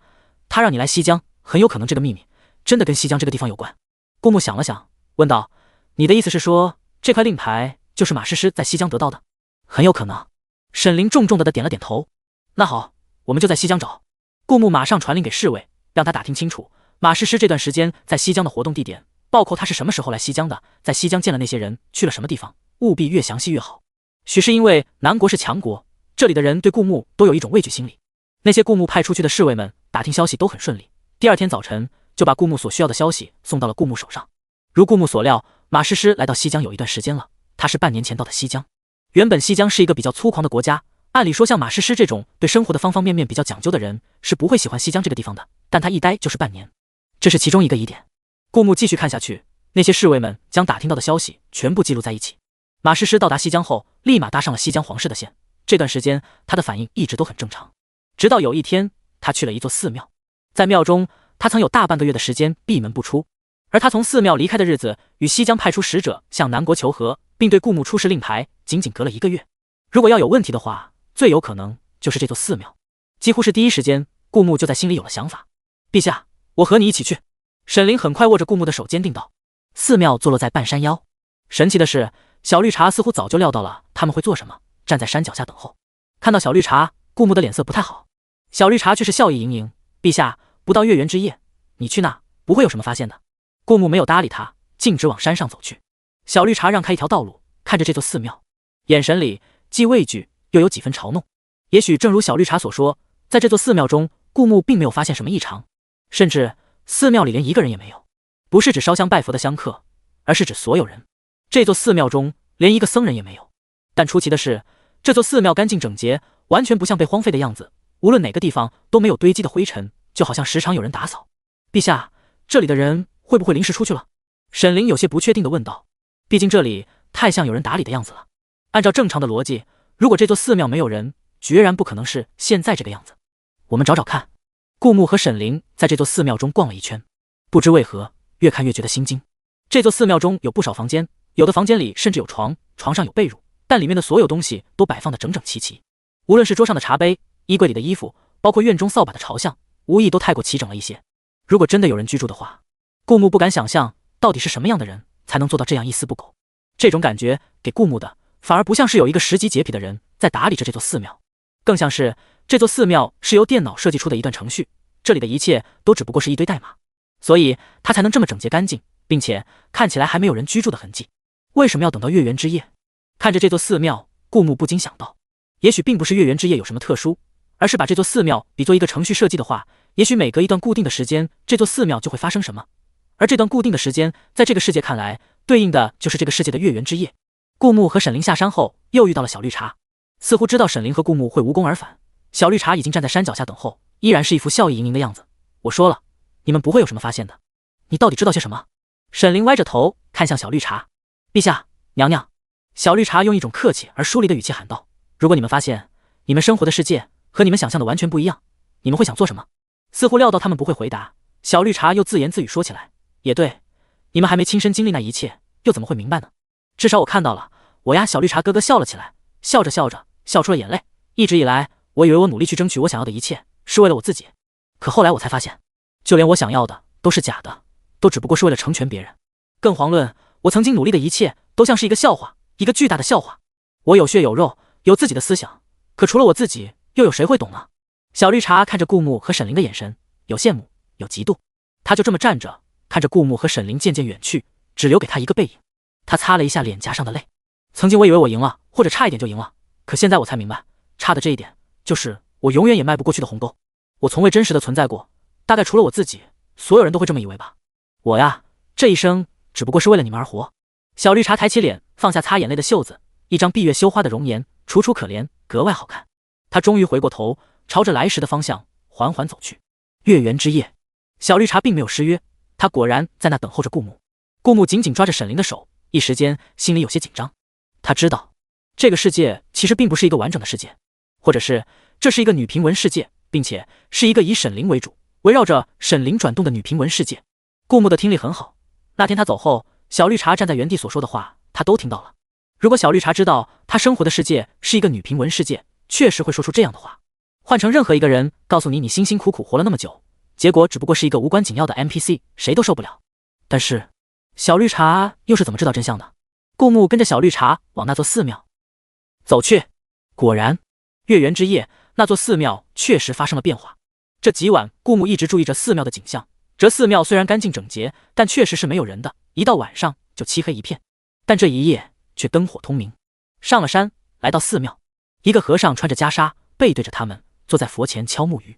他让你来西疆，很有可能这个秘密真的跟西疆这个地方有关。顾木想了想，问道，你的意思是说这块令牌就是马诗诗在西疆得到的？很有可能。沈凌重重的点了点头。那好，我们就在西疆找。顾木马上传令给侍卫，让他打听清楚马诗诗这段时间在西疆的活动地点，包括他是什么时候来西疆的，在西疆见了那些人，去了什么地方，务必越详细越好。许是因为南国是强国，这里的人对顾木都有一种畏惧心理。那些顾木派出去的侍卫们打听消息都很顺利，第二天早晨就把顾木所需要的消息送到了顾木手上。如顾木所料，马诗诗来到西疆有一段时间了，他是半年前到的西疆。原本西疆是一个比较粗犷的国家，按理说像马诗诗这种对生活的方方面面比较讲究的人是不会喜欢西疆这个地方的，但他一待就是半年，这是其中一个疑点。顾木继续看下去，那些侍卫们将打听到的消息全部记录在一起。马诗诗到达西疆后，立马搭上了西疆皇室的线。这段时间他的反应一直都很正常，直到有一天他去了一座寺庙，在庙中他曾有大半个月的时间闭门不出，而他从寺庙离开的日子与西疆派出使者向南国求和，并对顾木出示令牌，仅仅隔了1个月。如果要有问题的话，最有可能就是这座寺庙。几乎是第一时间，顾木就在心里有了想法。陛下，我和你一起去。沈凌很快握着顾木的手坚定道。寺庙坐落在半山腰，神奇的是小绿茶似乎早就料到了他们会做什么，站在山脚下等候。看到小绿茶，顾木的脸色不太好，小绿茶却是笑意盈盈。陛下，不到月圆之夜，你去那不会有什么发现的。顾木没有搭理他，径直往山上走去。小绿茶让开一条道路，看着这座寺庙，眼神里既畏惧又有几分嘲弄。也许正如小绿茶所说，在这座寺庙中，顾木并没有发现什么异常，甚至寺庙里连一个人也没有。不是指烧香拜佛的香客，而是指所有人。这座寺庙中连一个僧人也没有。但出奇的是，这座寺庙干净整洁，完全不像被荒废的样子，无论哪个地方都没有堆积的灰尘，就好像时常有人打扫。陛下，这里的人会不会临时出去了？沈凌有些不确定地问道。毕竟这里太像有人打理的样子了。按照正常的逻辑，如果这座寺庙没有人，决然不可能是现在这个样子。我们找找看。顾木和沈凌在这座寺庙中逛了一圈，不知为何越看越觉得心惊。这座寺庙中有不少房间，有的房间里甚至有床，床上有被褥，但里面的所有东西都摆放得整整齐齐。无论是桌上的茶杯、衣柜里的衣服，包括院中扫把的朝向，无疑都太过齐整了一些。如果真的有人居住的话，顾木不敢想象到底是什么样的人才能做到这样一丝不苟。这种感觉给顾木的反而不像是有一个10级洁癖的人在打理着这座寺庙，更像是这座寺庙是由电脑设计出的一段程序，这里的一切都只不过是一堆代码，所以它才能这么整洁干净，并且看起来还没有人居住的痕迹。为什么要等到月圆之夜？看着这座寺庙，顾木不禁想到，也许并不是月圆之夜有什么特殊，而是把这座寺庙比作一个程序设计的话，也许每隔一段固定的时间，这座寺庙就会发生什么。而这段固定的时间，在这个世界看来，对应的就是这个世界的月圆之夜。顾木和沈凌下山后，又遇到了小绿茶，似乎知道沈凌和顾木会无功而返。小绿茶已经站在山脚下等候，依然是一副笑意盈盈的样子。我说了，你们不会有什么发现的。你到底知道些什么？沈凌歪着头看向小绿茶。陛下，娘娘。小绿茶用一种客气而疏离的语气喊道：如果你们发现你们生活的世界和你们想象的完全不一样，你们会想做什么？似乎料到他们不会回答，小绿茶又自言自语说起来：也对，你们还没亲身经历那一切，又怎么会明白呢？至少我看到了。我呀，小绿茶咯咯笑了起来，笑着笑着笑出了眼泪。一直以来，我以为我努力去争取我想要的一切是为了我自己，可后来我才发现，就连我想要的都是假的，都只不过是为了成全别人。更遑论我曾经努力的一切都像是一个笑话，一个巨大的笑话。我有血有肉，有自己的思想，可除了我自己，又有谁会懂呢？小绿茶看着顾木和沈凌的眼神，有羡慕，有嫉妒。他就这么站着，看着顾木和沈凌渐渐远去，只留给他一个背影。他擦了一下脸颊上的泪。曾经我以为我赢了，或者差一点就赢了，可现在我才明白，差的这一点就是我永远也迈不过去的鸿沟。我从未真实的存在过，大概除了我自己，所有人都会这么以为吧。我呀，这一生只不过是为了你们而活。小绿茶抬起脸，放下擦眼泪的袖子，一张闭月羞花的容颜，楚楚可怜，格外好看。他终于回过头，朝着来时的方向缓缓走去。月圆之夜，小绿茶并没有失约，他果然在那等候着顾木。顾木紧紧抓着沈凌的手，一时间心里有些紧张。他知道，这个世界其实并不是一个完整的世界，或者是这是一个女频文世界，并且是一个以沈凌为主，围绕着沈凌转动的女频文世界。顾木的听力很好，那天他走后，小绿茶站在原地所说的话，他都听到了。如果小绿茶知道他生活的世界是一个女频文世界，确实会说出这样的话。换成任何一个人告诉你，你辛辛苦苦活了那么久，结果只不过是一个无关紧要的 NPC， 谁都受不了。但是小绿茶又是怎么知道真相的？顾木跟着小绿茶往那座寺庙走去。果然，月圆之夜，那座寺庙确实发生了变化。这几晚，顾木一直注意着寺庙的景象。这寺庙虽然干净整洁，但确实是没有人的，一到晚上就漆黑一片。但这一夜却灯火通明。上了山，来到寺庙，一个和尚穿着袈裟，背对着他们，坐在佛前敲木鱼。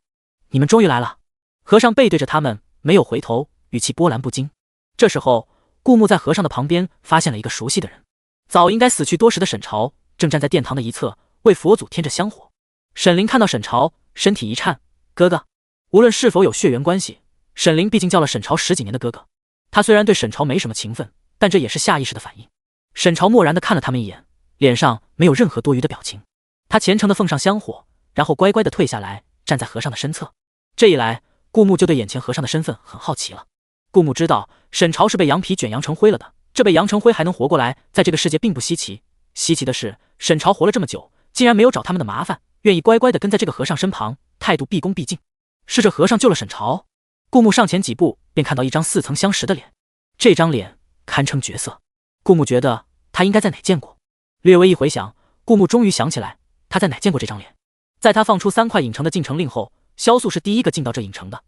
你们终于来了。和尚背对着他们，没有回头，语气波澜不惊。这时候，顾木在和尚的旁边发现了一个熟悉的人，早应该死去多时的沈朝正站在殿堂的一侧，为佛祖添着香火。沈凌看到沈朝，身体一颤：哥哥。无论是否有血缘关系，沈凌毕竟叫了沈朝10几年的哥哥。他虽然对沈朝没什么情分，但这也是下意识的反应。沈朝漠然地看了他们一眼，脸上没有任何多余的表情。他虔诚地奉上香火，然后乖乖地退下来，站在和尚的身侧。这一来，顾木就对眼前和尚的身份很好奇了。顾木知道沈朝是被羊皮卷扬成灰了的，这被扬成灰还能活过来，在这个世界并不稀奇。稀奇的是，沈朝活了这么久，竟然没有找他们的麻烦，愿意乖乖地跟在这个和尚身旁，态度毕恭毕敬。是这和尚救了沈朝。顾木上前几步，便看到一张似曾相识的脸。这张脸堪称绝色。顾木觉得他应该在哪见过。略微一回想，顾木终于想起来，他在哪见过这张脸。在他放出3块影城的进城令后，萧素是第一个进到这影城的，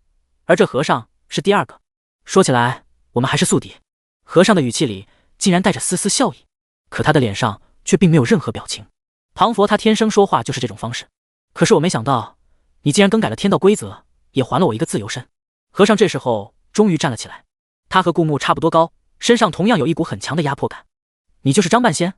而这和尚是第2个。说起来，我们还是宿敌。和尚的语气里竟然带着丝丝笑意，可他的脸上却并没有任何表情。庞佛他天生说话就是这种方式。可是我没想到，你竟然更改了天道规则，也还了我一个自由身。和尚这时候终于站了起来，他和顾木差不多高，身上同样有一股很强的压迫感。你就是张半仙？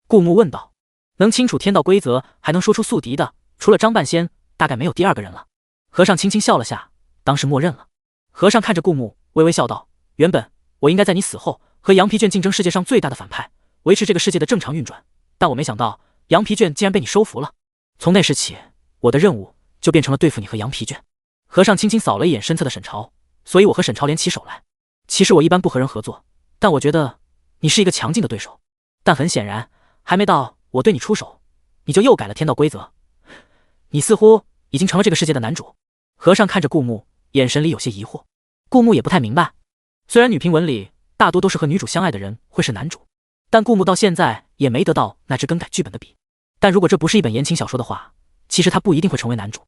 顾木问道。能清楚天道规则还能说出宿敌的，除了张半仙，大概没有第2个人了。和尚轻轻笑了下，当是默认了。和尚看着顾木，微微笑道：原本我应该在你死后和羊皮卷竞争世界上最大的反派，维持这个世界的正常运转，但我没想到羊皮卷竟然被你收服了。从那时起，我的任务就变成了对付你和羊皮卷。和尚轻轻扫了一眼身侧的沈朝，所以我和沈朝联起手来。其实我一般不和人合作，但我觉得你是一个强劲的对手。但很显然，还没到我对你出手，你就又改了天道规则。你似乎已经成了这个世界的男主。和尚看着顾木，眼神里有些疑惑。顾木也不太明白，虽然女频文里大多都是和女主相爱的人会是男主，但顾木到现在也没得到那支更改剧本的笔。但如果这不是一本言情小说的话，其实他不一定会成为男主。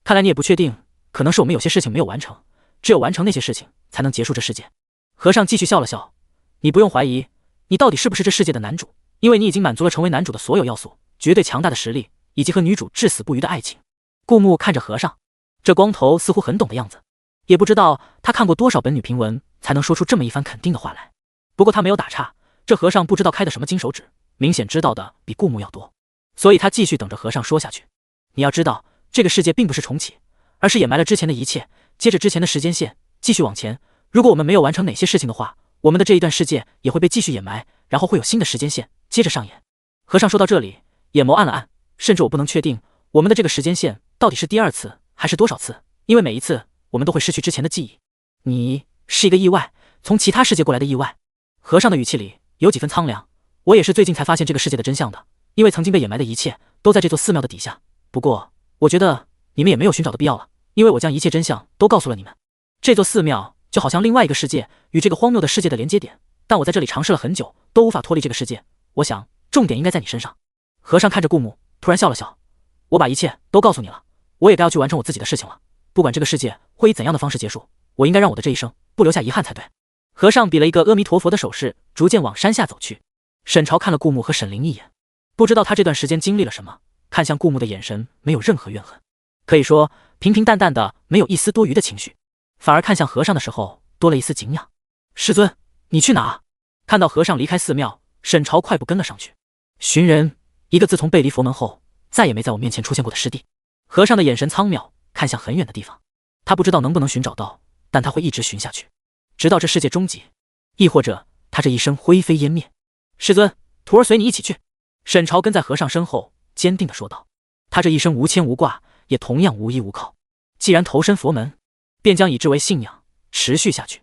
看来你也不确定，可能是我们有些事情没有完成，只有完成那些事情才能结束这世界。和尚继续笑了笑，你不用怀疑，你到底是不是这世界的男主，因为你已经满足了成为男主的所有要素，绝对强大的实力，以及和女主至死不渝的爱情。顾木看着和尚，这光头似乎很懂的样子，也不知道他看过多少本女频文才能说出这么一番肯定的话来。不过他没有打岔，这和尚不知道开的什么金手指，明显知道的比顾木要多，所以他继续等着和尚说下去。你要知道，这个世界并不是重启，而是掩埋了之前的一切，接着之前的时间线继续往前。如果我们没有完成哪些事情的话，我们的这一段世界也会被继续掩埋，然后会有新的时间线接着上演。和尚说到这里，眼眸暗了暗，甚至我不能确定我们的这个时间线到底是第2次还是多少次，因为每一次我们都会失去之前的记忆。你是一个意外，从其他世界过来的意外。和尚的语气里有几分苍凉。我也是最近才发现这个世界的真相的，因为曾经被掩埋的一切都在这座寺庙的底下。不过我觉得你们也没有寻找的必要了，因为我将一切真相都告诉了你们。这座寺庙就好像另外一个世界，与这个荒谬的世界的连接点，但我在这里尝试了很久，都无法脱离这个世界。我想重点应该在你身上。和尚看着顾木，突然笑了笑。我把一切都告诉你了，我也该要去完成我自己的事情了。不管这个世界会以怎样的方式结束，我应该让我的这一生不留下遗憾才对。和尚比了一个阿弥陀佛的手势，逐渐往山下走去。沈朝看了顾木和沈凌一眼，不知道他这段时间经历了什么，看向顾木的眼神没有任何怨恨，可以说平平淡淡的，没有一丝多余的情绪，反而看向和尚的时候多了一丝敬仰。师尊，你去哪？看到和尚离开寺庙，沈朝快步跟了上去。寻人，一个自从背离佛门后再也没在我面前出现过的师弟。和尚的眼神苍渺，看向很远的地方。他不知道能不能寻找到，但他会一直寻下去，直到这世界终结，亦或者他这一生灰飞烟灭。师尊，徒儿随你一起去。沈朝跟在和尚身后，坚定地说道。他这一生无牵无挂，也同样无依无靠。既然投身佛门，便将以之为信仰，持续下去。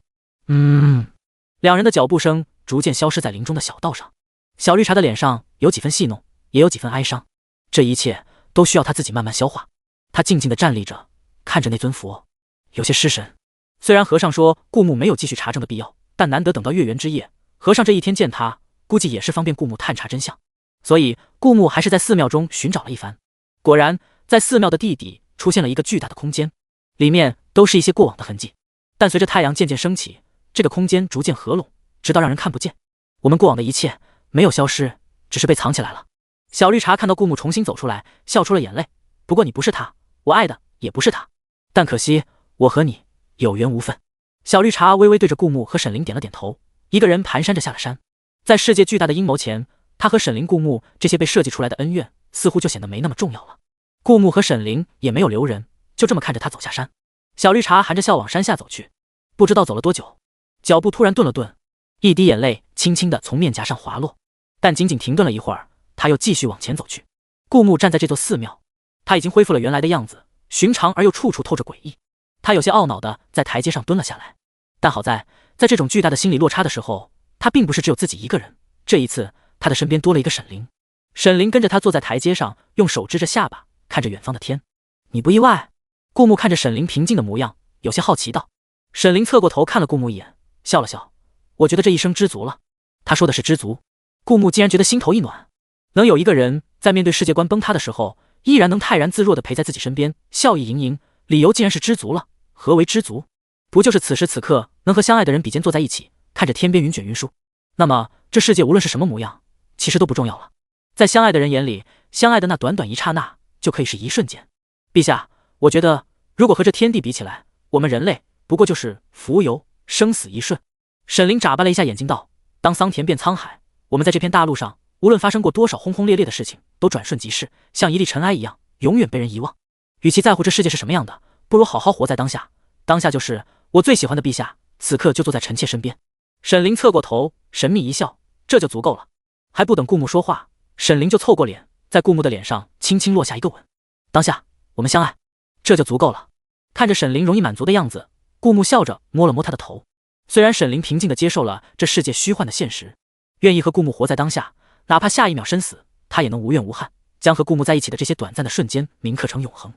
两人的脚步声逐渐消失在林中的小道上。小绿茶的脸上有几分戏弄，也有几分哀伤。这一切都需要他自己慢慢消化。他静静地站立着，看着那尊佛，有些失神。虽然和尚说顾木没有继续查证的必要，但难得等到月圆之夜，和尚这一天见他，估计也是方便顾木探查真相。所以顾木还是在寺庙中寻找了一番。果然，在寺庙的地底出现了一个巨大的空间，里面都是一些过往的痕迹。但随着太阳渐渐升起，这个空间逐渐合拢，直到让人看不见。我们过往的一切没有消失，只是被藏起来了。小绿茶看到顾木重新走出来，笑出了眼泪。不过你不是他，我爱的也不是他，但可惜我和你有缘无分。小绿茶微微对着顾木和沈凌点了点头，一个人蹒跚着下了山。在世界巨大的阴谋前，他和沈凌、顾木这些被设计出来的恩怨似乎就显得没那么重要了。顾木和沈凌也没有留人，就这么看着他走下山。小绿茶含着笑往山下走去，不知道走了多久，脚步突然顿了顿，一滴眼泪轻轻地从面颊上滑落，但仅仅停顿了一会儿，他又继续往前走去。顾木站在这座寺庙，他已经恢复了原来的样子，寻常而又处处透着诡异。他有些懊恼地在台阶上蹲了下来，但好在这种巨大的心理落差的时候，他并不是只有自己一个人。这一次他的身边多了一个沈凌。沈凌跟着他坐在台阶上，用手支着下巴，看着远方的天。你不意外？顾木看着沈凌平静的模样，有些好奇道。沈凌侧过头看了顾木一眼，笑了笑。我觉得这一生知足了。他说的是知足。顾木竟然觉得心头一暖，能有一个人在面对世界观崩塌的时候，依然能泰然自若地陪在自己身边，笑意盈盈，理由竟然是知足了。何为知足？不就是此时此刻能和相爱的人比肩坐在一起，看着天边云卷云舒？那么这世界无论是什么模样，其实都不重要了。在相爱的人眼里，相爱的那短短一刹那就可以是一瞬间。陛下，我觉得如果和这天地比起来，我们人类不过就是浮游，生死一瞬。沈凌眨巴了一下眼睛道，当桑田变沧海，我们在这片大陆上，无论发生过多少轰轰烈烈的事情，都转瞬即逝，像一粒尘埃一样，永远被人遗忘。与其在乎这世界是什么样的，不如好好活在当下。当下就是我最喜欢的陛下，此刻就坐在臣妾身边。沈凌侧过头，神秘一笑，这就足够了。还不等顾木说话，沈凌就凑过脸，在顾木的脸上轻轻落下一个吻。当下我们相爱，这就足够了。看着沈凌容易满足的样子，顾木笑着摸了摸他的头。虽然沈凌平静地接受了这世界虚幻的现实，愿意和顾木活在当下，哪怕下一秒身死，他也能无怨无憾，将和顾木在一起的这些短暂的瞬间铭刻成永恒。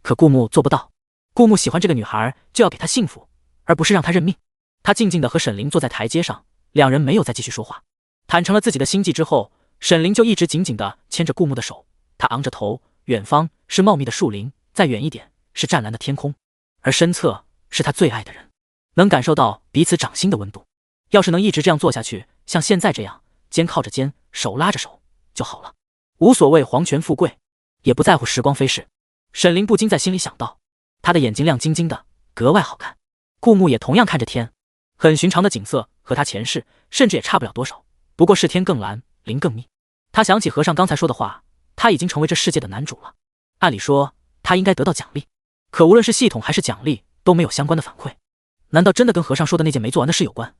可顾木做不到。顾木喜欢这个女孩，就要给她幸福，而不是让她认命。他静静地和沈凌坐在台阶上，两人没有再继续说话。坦诚了自己的心迹之后，沈凌就一直紧紧地牵着顾木的手。他昂着头，远方是茂密的树林，再远一点是湛蓝的天空，而身侧是他最爱的人，能感受到彼此掌心的温度。要是能一直这样做下去，像现在这样肩靠着肩，手拉着手就好了，无所谓皇权富贵，也不在乎时光飞逝。沈凌不禁在心里想到，他的眼睛亮晶晶的，格外好看。顾木也同样看着天，很寻常的景色，和他前世甚至也差不了多少。不过是天更蓝，林更密。他想起和尚刚才说的话，他已经成为这世界的男主了。按理说，他应该得到奖励，可无论是系统还是奖励，都没有相关的反馈。难道真的跟和尚说的那件没做完的事有关？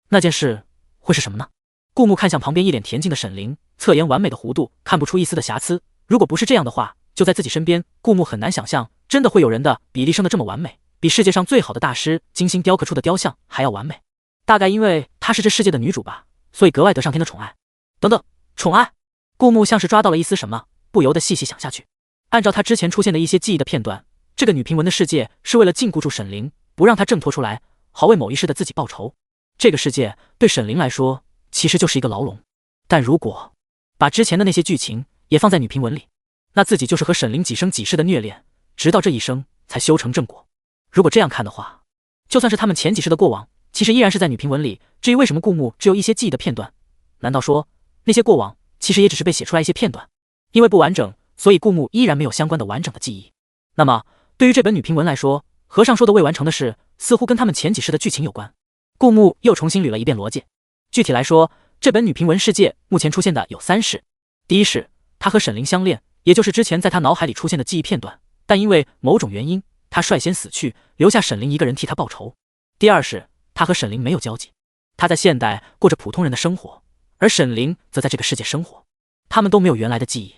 那件事会是什么呢？顾木看向旁边一脸恬静的沈凌，侧颜完美的弧度看不出一丝的瑕疵。如果不是这样的话，就在自己身边，顾木很难想象真的会有人的比例生得这么完美，比世界上最好的大师精心雕刻出的雕像还要完美。大概因为她是这世界的女主吧，所以格外得上天的宠爱。等等，宠爱？顾木像是抓到了一丝什么，不由得细细想下去。按照他之前出现的一些记忆的片段，这个女平文的世界是为了禁锢住沈凌，不让她挣脱出来，好为某一世的自己报仇。这个世界对沈凌来说其实就是一个牢笼。但如果把之前的那些剧情也放在女平文里，那自己就是和沈凌几生几世的虐恋，直到这一生才修成正果。如果这样看的话，就算是他们前几世的过往，其实依然是在女平文里。至于为什么顾木只有一些记忆的片段，难道说那些过往其实也只是被写出来一些片段？因为不完整，所以顾木依然没有相关的完整的记忆。那么对于这本女平文来说，和尚说的未完成的事似乎跟他们前几世的剧情有关。顾木又重新捋了一遍逻辑。具体来说，这本女平文世界目前出现的有3世。第一世，他和沈凌相恋，也就是之前在他脑海里出现的记忆片段，但因为某种原因，他率先死去，留下沈凌一个人替他报仇。第二世，他和沈凌没有交集，他在现代过着普通人的生活，而沈凌则在这个世界生活，他们都没有原来的记忆。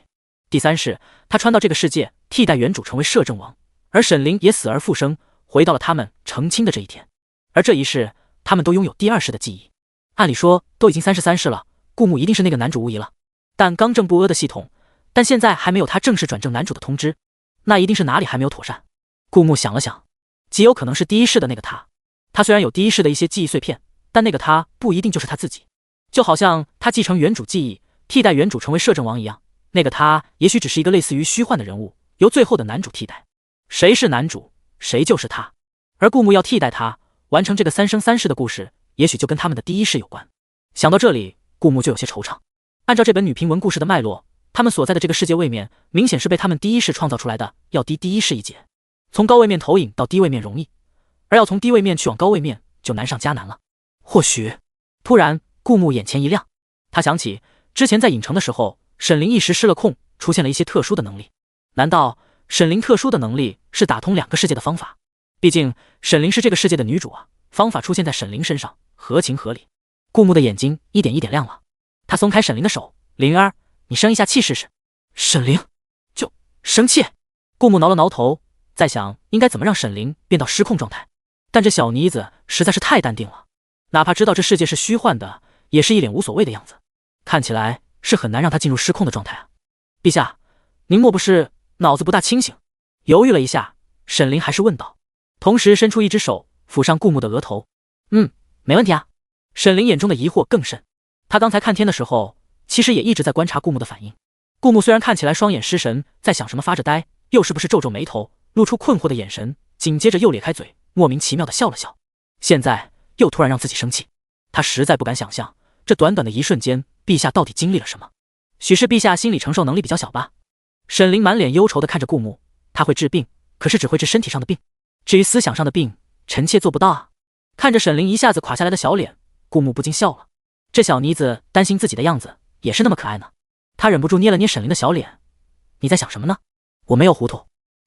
第三世，他穿到这个世界，替代原主成为摄政王，而沈凌也死而复生，回到了他们成亲的这一天。而这一世，他们都拥有第二世的记忆。按理说都已经33世了，顾木一定是那个男主无疑了。但刚正不阿的系统，但现在还没有他正式转正男主的通知，那一定是哪里还没有妥善。顾木想了想，极有可能是第一世的那个他。他虽然有第一世的一些记忆碎片，但那个他不一定就是他自己。就好像他继承原主记忆，替代原主成为摄政王一样，那个他也许只是一个类似于虚幻的人物，由最后的男主替代。谁是男主，谁就是他。而顾木要替代他，完成这个3生3世的故事，也许就跟他们的第一世有关。想到这里，顾木就有些惆怅。按照这本女平文故事的脉络，他们所在的这个世界位面明显是被他们第一世创造出来的，要低第一世一截。从高位面投影到低位面容易，而要从低位面去往高位面就难上加难了。或许，突然顾木眼前一亮，他想起之前在影城的时候，沈凌一时失了控，出现了一些特殊的能力。难道沈凌特殊的能力是打通2个世界的方法？毕竟沈凌是这个世界的女主啊，方法出现在沈凌身上，合情合理。顾木的眼睛一点一点亮了，他松开沈凌的手，灵儿，你生一下气试试。沈凌就生气。顾木挠了挠头，在想应该怎么让沈凌变到失控状态，但这小妮子实在是太淡定了，哪怕知道这世界是虚幻的，也是一脸无所谓的样子，看起来是很难让他进入失控的状态啊。陛下，您莫不是脑子不大清醒？犹豫了一下，沈凌还是问道，同时伸出一只手抚上顾木的额头。没问题啊。沈凌眼中的疑惑更甚，他刚才看天的时候，其实也一直在观察顾木的反应。顾木虽然看起来双眼失神，在想什么发着呆，又是不是皱皱眉头，露出困惑的眼神，紧接着又咧开嘴，莫名其妙的笑了笑。现在又突然让自己生气，他实在不敢想象，这短短的一瞬间，陛下到底经历了什么。许是陛下心理承受能力比较小吧。沈凌满脸忧愁地看着顾木，他会治病，可是只会治身体上的病，至于思想上的病，臣妾做不到啊。看着沈凌一下子垮下来的小脸，顾木不禁笑了。这小妮子担心自己的样子也是那么可爱呢。他忍不住捏了捏沈凌的小脸，你在想什么呢？我没有糊涂。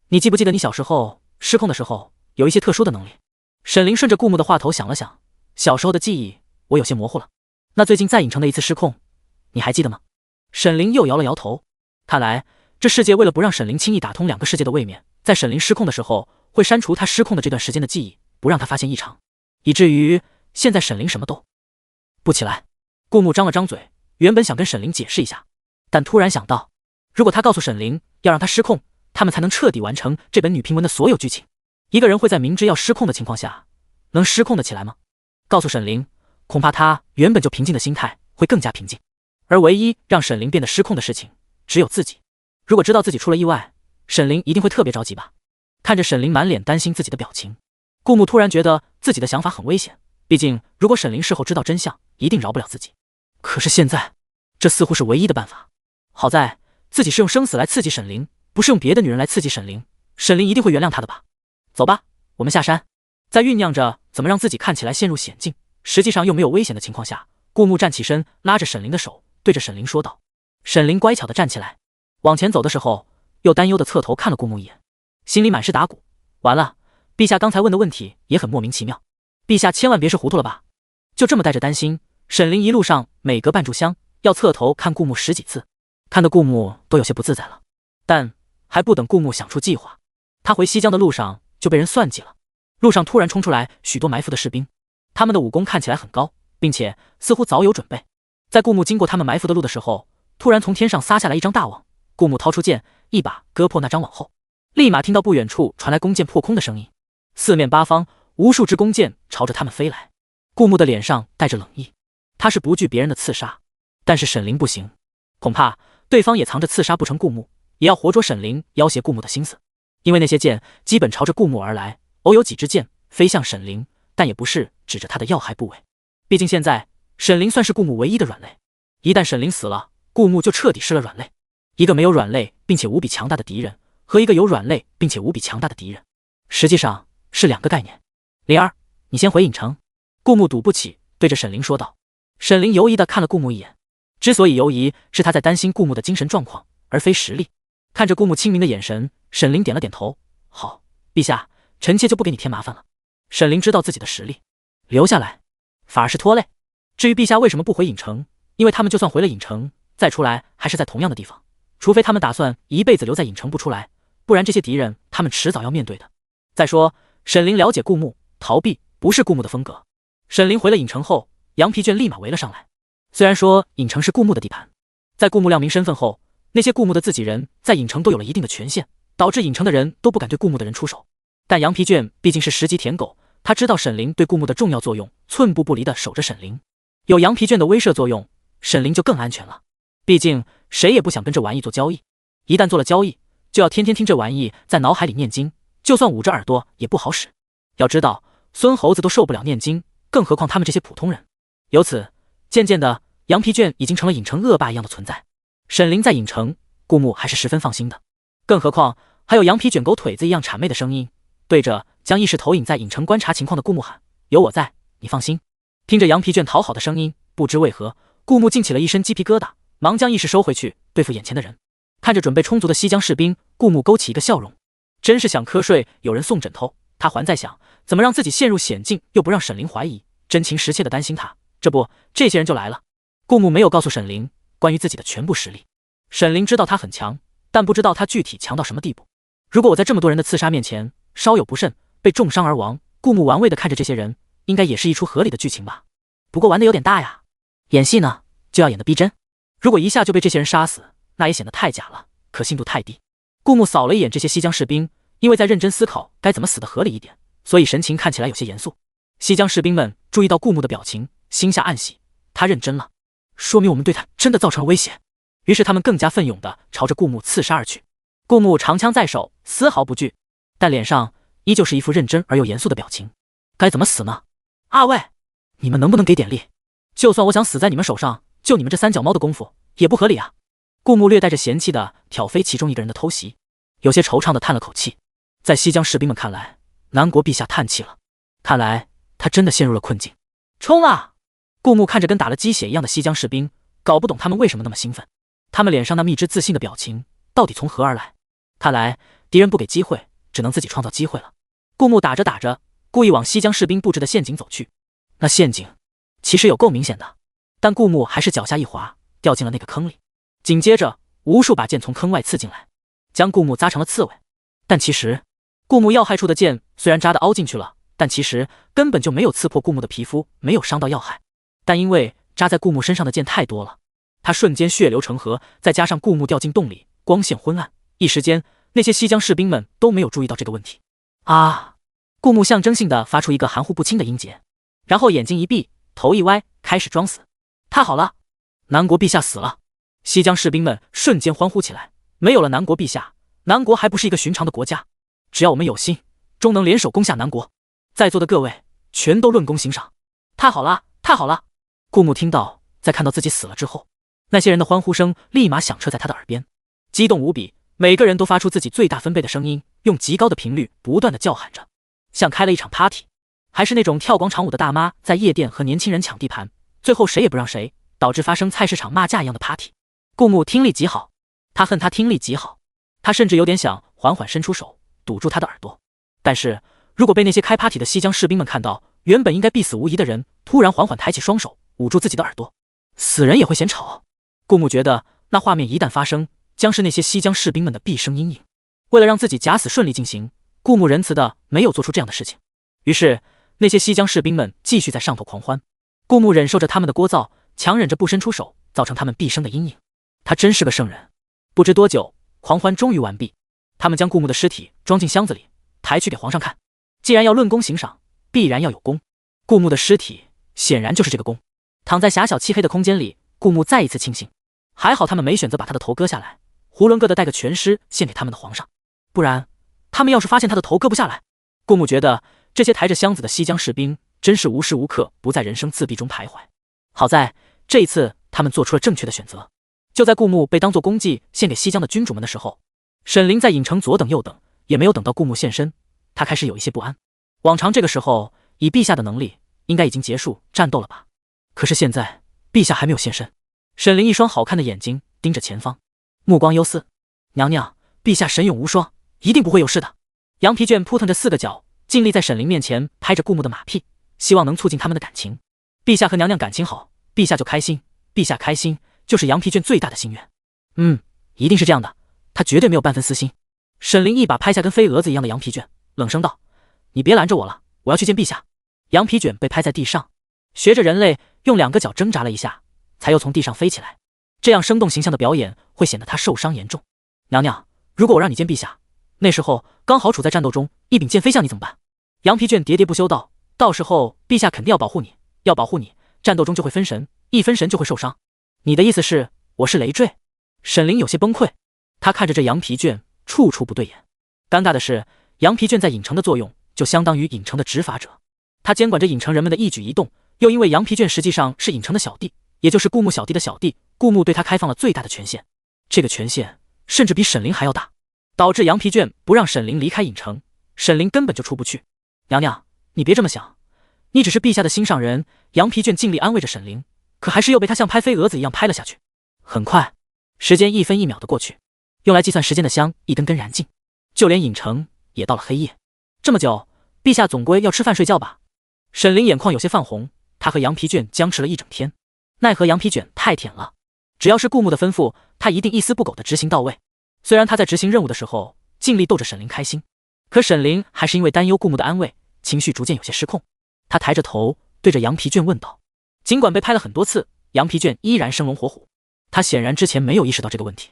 你记不记得你小时候失控的时候有一些特殊的能力？沈凌顺着顾木的话头想了想，小时候的记忆我有些模糊了。那最近在影城的一次失控，你还记得吗？沈凌又摇了摇头。看来这世界为了不让沈凌轻易打通2个世界的位面，在沈凌失控的时候会删除他失控的这段时间的记忆，不让他发现异常，以至于现在沈凌什么都不起来。顾木张了张嘴，原本想跟沈凌解释一下，但突然想到，如果他告诉沈凌要让他失控，他们才能彻底完成这本女平文的所有剧情。一个人会在明知要失控的情况下，能失控得起来吗？告诉沈凌，恐怕他原本就平静的心态会更加平静。而唯一让沈凌变得失控的事情，只有自己。如果知道自己出了意外，沈凌一定会特别着急吧。看着沈凌满脸担心自己的表情，顾木突然觉得自己的想法很危险。毕竟如果沈凌事后知道真相，一定饶不了自己。可是现在，这似乎是唯一的办法。好在自己是用生死来刺激沈凌，不是用别的女人来刺激沈凌，沈凌一定会原谅他的吧。走吧，我们下山。在酝酿着怎么让自己看起来陷入险境，实际上又没有危险的情况下，顾木站起身，拉着沈凌的手，对着沈凌说道。沈凌乖巧地站起来，往前走的时候，又担忧地侧头看了顾木一眼，心里满是打鼓。完了，陛下刚才问的问题也很莫名其妙，陛下千万别是糊涂了吧？就这么带着担心，沈凌一路上每隔半炷香要侧头看顾木10几次，看得顾木都有些不自在了。但还不等顾木想出计划，他回西江的路上就被人算计了。路上突然冲出来许多埋伏的士兵，他们的武功看起来很高，并且似乎早有准备。在顾木经过他们埋伏的路的时候，突然从天上撒下来一张大网，顾木掏出剑，一把割破那张网后，立马听到不远处传来弓箭破空的声音，四面八方无数支弓箭朝着他们飞来。顾木的脸上带着冷意，他是不惧别人的刺杀，但是沈凌不行，恐怕对方也藏着刺杀不成顾木，也要活捉沈凌要挟顾木的心思。因为那些箭基本朝着顾木而来，偶有几支箭飞向沈凌，但也不是指着他的要害部位。毕竟现在沈凌算是顾木唯一的软肋，一旦沈凌死了，顾木就彻底失了软肋。一个没有软肋并且无比强大的敌人，和一个有软肋并且无比强大的敌人，实际上是两个概念。灵儿，你先回影城。顾木赌不起，对着沈凌说道。沈凌犹疑地看了顾木一眼，之所以犹疑，是他在担心顾木的精神状况，而非实力。看着顾木清明的眼神，沈凌点了点头。好，陛下，臣妾就不给你添麻烦了。沈凌知道自己的实力，留下来反而是拖累。至于陛下为什么不回影城，因为他们就算回了影城，再出来还是在同样的地方，除非他们打算一辈子留在影城不出来，不然这些敌人他们迟早要面对的。再说，沈凌了解顾木，逃避不是顾木的风格。沈凌回了影城后，羊皮卷立马围了上来。虽然说影城是顾木的地盘，在顾木亮明身份后，那些顾木的自己人在影城都有了一定的权限，导致影城的人都不敢对顾木的人出手。但羊皮卷毕竟是10级舔狗，他知道沈凌对顾木的重要作用，寸步不离地守着沈凌。有羊皮卷的威慑作用，沈凌就更安全了。毕竟谁也不想跟这玩意做交易，一旦做了交易，就要天天听这玩意在脑海里念经，就算捂着耳朵也不好使。要知道，孙猴子都受不了念经，更何况他们这些普通人。由此，渐渐的，羊皮卷已经成了影城恶霸一样的存在。沈凌在影城，顾木还是十分放心的。更何况还有羊皮卷狗腿子一样谄媚的声音，对着将意识投影在影城观察情况的顾木喊：“有我在，你放心。”听着羊皮卷讨好的声音，不知为何，顾木竟起了一身鸡皮疙瘩，忙将意识收回去，对付眼前的人。看着准备充足的西江士兵，顾木勾起一个笑容。真是想瞌睡，有人送枕头。他还在想，怎么让自己陷入险境，又不让沈凌怀疑，真情实切的担心他。这不，这些人就来了。顾木没有告诉沈凌关于自己的全部实力。沈凌知道他很强，但不知道他具体强到什么地步。如果我在这么多人的刺杀面前稍有不慎，被重伤而亡，顾木玩味的看着这些人，应该也是一出合理的剧情吧。不过玩的有点大呀，演戏呢就要演得逼真。如果一下就被这些人杀死，那也显得太假了，可信度太低。顾木扫了一眼这些西江士兵，因为在认真思考该怎么死得合理一点，所以神情看起来有些严肃。西江士兵们注意到顾木的表情，心下暗喜，他认真了，说明我们对他真的造成了威胁。于是他们更加奋勇地朝着顾木刺杀而去。顾木长枪在手，丝毫不惧，但脸上依旧是一副认真而又严肃的表情。该怎么死呢？二位，你们能不能给点力？就算我想死在你们手上，就你们这三脚猫的功夫，也不合理啊！顾木略带着嫌弃地挑飞其中一个人的偷袭，有些惆怅地叹了口气。在西江士兵们看来，南国陛下叹气了，看来他真的陷入了困境。冲啊！顾木看着跟打了鸡血一样的西江士兵，搞不懂他们为什么那么兴奋，他们脸上那蜜汁自信的表情到底从何而来？看来敌人不给机会，只能自己创造机会了。顾木打着打着，故意往西江士兵布置的陷阱走去。那陷阱其实有够明显的，但顾木还是脚下一滑，掉进了那个坑里。紧接着，无数把剑从坑外刺进来，将顾木扎成了刺猬。但其实，顾木要害处的剑虽然扎得凹进去了，但其实根本就没有刺破顾木的皮肤，没有伤到要害。但因为扎在顾木身上的剑太多了，他瞬间血流成河，再加上顾木掉进洞里，光线昏暗，一时间那些西江士兵们都没有注意到这个问题。啊！顾木象征性的发出一个含糊不清的音节，然后眼睛一闭，头一歪，开始装死。太好了，南国陛下死了！西江士兵们瞬间欢呼起来。没有了南国陛下，南国还不是一个寻常的国家。只要我们有心，终能联手攻下南国。在座的各位全都论功行赏。太好了，太好了！顾木听到，在看到自己死了之后，那些人的欢呼声立马响彻在他的耳边，激动无比，每个人都发出自己最大分贝的声音，用极高的频率不断的叫喊着，像开了一场 party， 还是那种跳广场舞的大妈在夜店和年轻人抢地盘，最后谁也不让谁，导致发生菜市场骂架一样的 party。顾木听力极好，他恨他听力极好，他甚至有点想缓缓伸出手堵住他的耳朵。但是如果被那些开 party 的西江士兵们看到，原本应该必死无疑的人突然缓缓抬起双手捂住自己的耳朵，死人也会嫌吵。顾木觉得那画面一旦发生，将是那些西江士兵们的毕生阴影。为了让自己假死顺利进行，顾木仁慈的没有做出这样的事情。于是那些西江士兵们继续在上头狂欢，顾木忍受着他们的聒噪，强忍着不伸出手造成他们毕生的阴影。他真是个圣人。不知多久，狂欢终于完毕，他们将顾木的尸体装进箱子里，抬去给皇上看。既然要论功行赏，必然要有功。顾木的尸体显然就是这个功。躺在狭小漆黑的空间里，顾木再一次清醒。还好他们没选择把他的头割下来，囫囵个的带个全尸献给他们的皇上，不然他们要是发现他的头割不下来，顾木觉得这些抬着箱子的西江士兵真是无时无刻不在人生自闭中徘徊。好在这一次他们做出了正确的选择。就在顾木被当作功绩献给西江的君主们的时候，沈凌在影城左等右等，也没有等到顾木现身，他开始有一些不安。往常这个时候，以陛下的能力，应该已经结束战斗了吧？可是现在陛下还没有现身。沈凌一双好看的眼睛盯着前方，目光幽思。娘娘，陛下神勇无双，一定不会有事的。羊皮卷扑腾着4个脚，尽力在沈凌面前拍着顾木的马屁，希望能促进他们的感情。陛下和娘娘感情好，陛下就开心，陛下开心就是羊皮卷最大的心愿。一定是这样的，他绝对没有半分私心。沈凌一把拍下跟飞蛾子一样的羊皮卷，冷声道：“你别拦着我了，我要去见陛下。”羊皮卷被拍在地上，学着人类用2个脚挣扎了一下，才又从地上飞起来。这样生动形象的表演会显得他受伤严重。娘娘，如果我让你见陛下，那时候刚好处在战斗中，一柄剑飞向你怎么办？羊皮卷喋喋不休道：“到时候陛下肯定要保护你，要保护你，战斗中就会分神，一分神就会受伤。你的意思是我是累赘？”沈凌有些崩溃，他看着这羊皮卷，处处不对眼。尴尬的是，羊皮卷在影城的作用就相当于影城的执法者，他监管着影城人们的一举一动，又因为羊皮卷实际上是影城的小弟，也就是顾木小弟的小弟，顾木对他开放了最大的权限，这个权限甚至比沈凌还要大，导致羊皮卷不让沈凌离开影城，沈凌根本就出不去。娘娘，你别这么想，你只是陛下的心上人。羊皮卷尽力安慰着沈凌，可还是又被他像拍飞蛾子一样拍了下去。很快，时间一分一秒的过去，用来计算时间的香一根根燃尽，就连影城也到了黑夜。这么久，陛下总归要吃饭睡觉吧？沈凌眼眶有些泛红，他和羊皮卷僵持了一整天，奈何羊皮卷太舔了，只要是顾木的吩咐，他一定一丝不苟地执行到位。虽然他在执行任务的时候尽力逗着沈凌开心，可沈凌还是因为担忧顾木的安危，情绪逐渐有些失控。他抬着头对着羊皮卷问道。尽管被拍了很多次，羊皮卷依然生龙活虎，他显然之前没有意识到这个问题。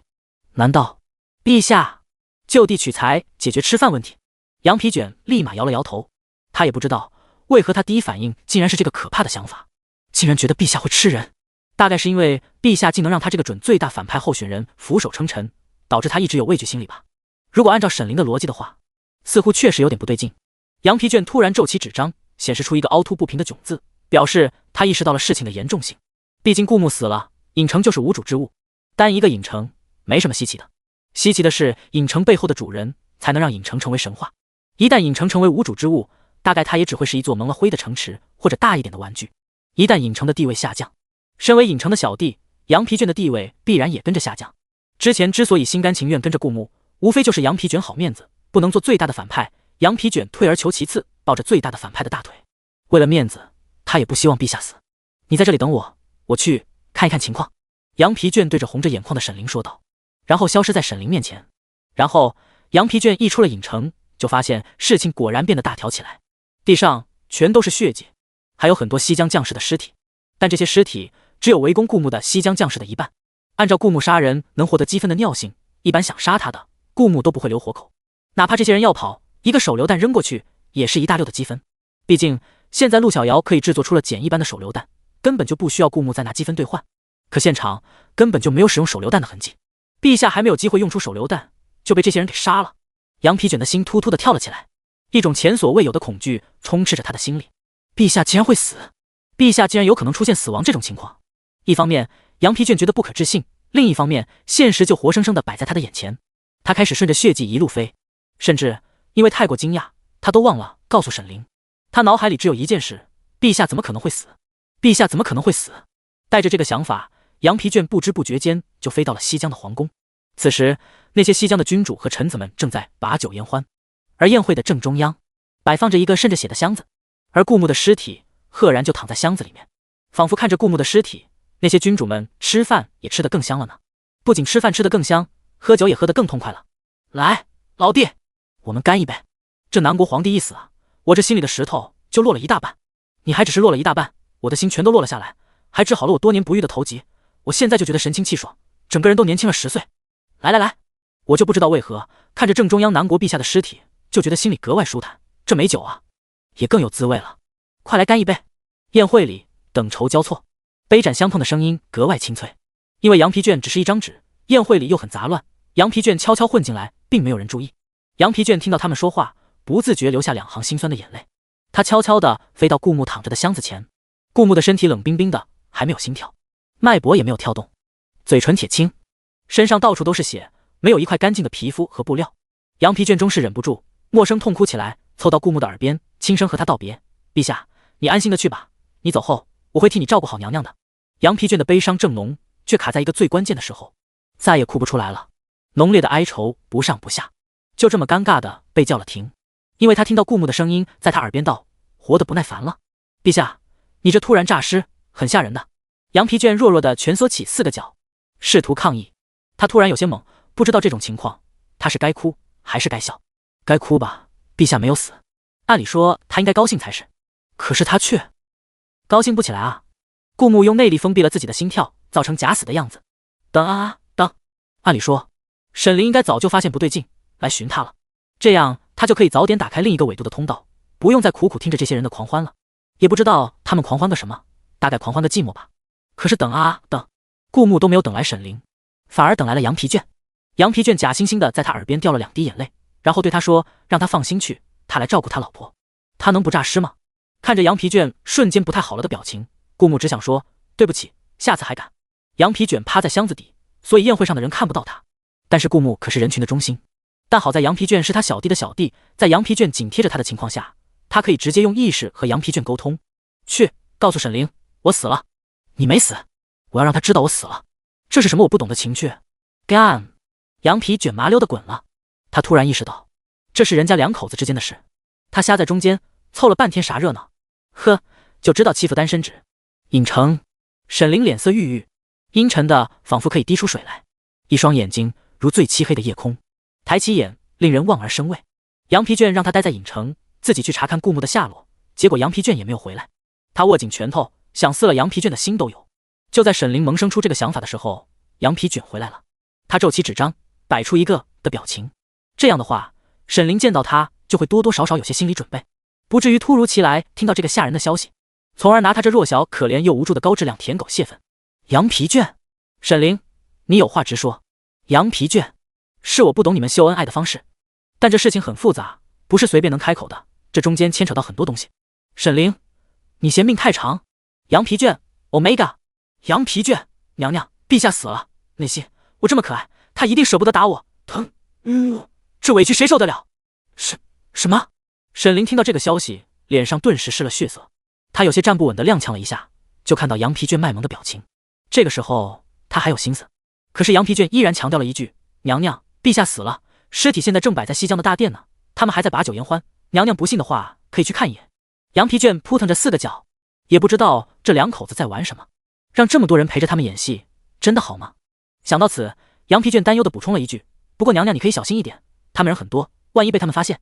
难道陛下就地取材解决吃饭问题？羊皮卷立马摇了摇头，他也不知道为何他第一反应竟然是这个可怕的想法，竟然觉得陛下会吃人。大概是因为陛下竟能让他这个准最大反派候选人俯首称臣，导致他一直有畏惧心理吧。如果按照沈凌的逻辑的话，似乎确实有点不对劲。羊皮卷突然皱起纸张，显示出一个凹凸不平的囧字，表示他意识到了事情的严重性。毕竟顾木死了，影城就是无主之物，单一个影城没什么稀奇的，稀奇的是影城背后的主人才能让影城成为神话。一旦影城成为无主之物，大概它也只会是一座蒙了灰的城池，或者大一点的玩具。一旦影城的地位下降，身为影城的小弟，羊皮卷的地位必然也跟着下降。之前之所以心甘情愿跟着顾木，无非就是羊皮卷好面子，不能做最大的反派，羊皮卷退而求其次，抱着最大的反派的大腿。为了面子，他也不希望陛下死。你在这里等我，我去看一看情况。羊皮卷对着红着眼眶的沈凌说道，然后消失在沈凌面前。然后羊皮卷一出了影城，就发现事情果然变得大条起来，地上全都是血迹，还有很多西江将士的尸体，但这些尸体只有围攻顾木的西江将士的一半。按照顾木杀人能获得积分的尿性，一般想杀他的顾木都不会留活口，哪怕这些人要跑，一个手榴弹扔过去也是1大溜的积分。毕竟现在陆小瑶可以制作出了简易般的手榴弹，根本就不需要顾木再拿积分兑换。可现场根本就没有使用手榴弹的痕迹，陛下还没有机会用出手榴弹，就被这些人给杀了。羊皮卷的心突突的跳了起来，一种前所未有的恐惧充斥着他的心里。陛下竟然会死，陛下竟然有可能出现死亡这种情况。一方面羊皮卷觉得不可置信，另一方面现实就活生生的摆在他的眼前。他开始顺着血迹一路飞，甚至因为太过惊讶，他都忘了告诉沈凌，他脑海里只有一件事：陛下怎么可能会死？陛下怎么可能会死？带着这个想法，羊皮卷不知不觉间就飞到了西疆的皇宫。此时，那些西疆的君主和臣子们正在把酒言欢，而宴会的正中央摆放着一个渗着血的箱子，而顾木的尸体赫然就躺在箱子里面。仿佛看着顾木的尸体，那些君主们吃饭也吃得更香了呢。不仅吃饭吃得更香，喝酒也喝得更痛快了。来，老弟，我们干一杯！这南国皇帝一死啊，我这心里的石头就落了一大半。你还只是落了一大半，我的心全都落了下来，还治好了我多年不愈的头疾。我现在就觉得神清气爽，整个人都年轻了10岁。来来来，我就不知道为何看着正中央南国陛下的尸体，就觉得心里格外舒坦。这美酒啊，也更有滋味了。快来干一杯！宴会里等筹交错，杯盏相碰的声音格外清脆。因为羊皮卷只是一张纸，宴会里又很杂乱，羊皮卷悄悄混进来，并没有人注意。羊皮卷听到他们说话，不自觉流下2行心酸的眼泪。他悄悄地飞到顾木躺着的箱子前，顾木的身体冷冰冰的，还没有心跳，脉搏也没有跳动，嘴唇铁青，身上到处都是血，没有一块干净的皮肤和布料。羊皮卷终是忍不住，默声痛哭起来，凑到顾木的耳边，轻声和他道别：“陛下，你安心的去吧，你走后，我会替你照顾好娘娘的。”羊皮卷的悲伤正浓，却卡在一个最关键的时候，再也哭不出来了。浓烈的哀愁不上不下，就这么尴尬的被叫了停。因为他听到顾木的声音在他耳边道：“活得不耐烦了，陛下，你这突然诈尸，很吓人的。”羊皮卷弱弱的蜷缩起4个脚，试图抗议。他突然有些懵，不知道这种情况，他是该哭还是该笑？该哭吧，陛下没有死，按理说他应该高兴才是，可是他却高兴不起来啊。顾木用内力封闭了自己的心跳，造成假死的样子。等啊等，按理说沈凌应该早就发现不对劲，来寻他了，这样他就可以早点打开另一个纬度的通道，不用再苦苦听着这些人的狂欢了。也不知道他们狂欢个什么，大概狂欢个寂寞吧。可是等啊等，顾木都没有等来沈凌，反而等来了羊皮卷。羊皮卷假惺惺的在他耳边掉了2滴眼泪，然后对他说，让他放心去，他来照顾他老婆。他能不诈尸吗？看着羊皮卷瞬间不太好了的表情，顾木只想说对不起，下次还敢。羊皮卷趴在箱子底，所以宴会上的人看不到他，但是顾木可是人群的中心。但好在羊皮卷是他小弟的小弟，在羊皮卷紧贴着他的情况下，他可以直接用意识和羊皮卷沟通。去告诉沈凌，我死了。你没死，我要让他知道我死了。这是什么我不懂的情趣？干！羊皮卷麻溜的滚了。他突然意识到，这是人家2口子之间的事，他瞎在中间凑了半天啥热闹？呵，就知道欺负单身纸。影城，沈凌脸色郁郁，阴沉的仿佛可以滴出水来，一双眼睛如最漆黑的夜空，抬起眼令人望而生畏。羊皮卷让他待在影城，自己去查看顾木的下落，结果羊皮卷也没有回来。他握紧拳头，想撕了羊皮卷的心都有。就在沈凌萌生出这个想法的时候，羊皮卷回来了。他皱起纸张，摆出一个的表情。这样的话，沈凌见到他就会多多少少有些心理准备，不至于突如其来听到这个吓人的消息，从而拿他这弱小可怜又无助的高质量舔狗泄愤。羊皮卷，沈凌，你有话直说。羊皮卷，是我不懂你们秀恩爱的方式，但这事情很复杂，不是随便能开口的，这中间牵扯到很多东西。沈凌，你嫌命太长。羊皮卷 Omega， 羊皮卷，娘娘，陛下死了，内心我这么可爱，他一定舍不得打我，疼，这委屈谁受得了？什么？沈凌听到这个消息，脸上顿时失了血色，他有些站不稳的踉跄了一下，就看到羊皮卷卖萌的表情。这个时候他还有心思，可是羊皮卷依然强调了一句：娘娘，陛下死了，尸体现在正摆在西江的大殿呢，他们还在把酒言欢，娘娘不信的话可以去看一眼。羊皮卷扑腾着4个脚，也不知道这2口子在玩什么，让这么多人陪着他们演戏，真的好吗？想到此，羊皮卷担忧的补充了一句：不过娘娘你可以小心一点，他们人很多，万一被他们发现，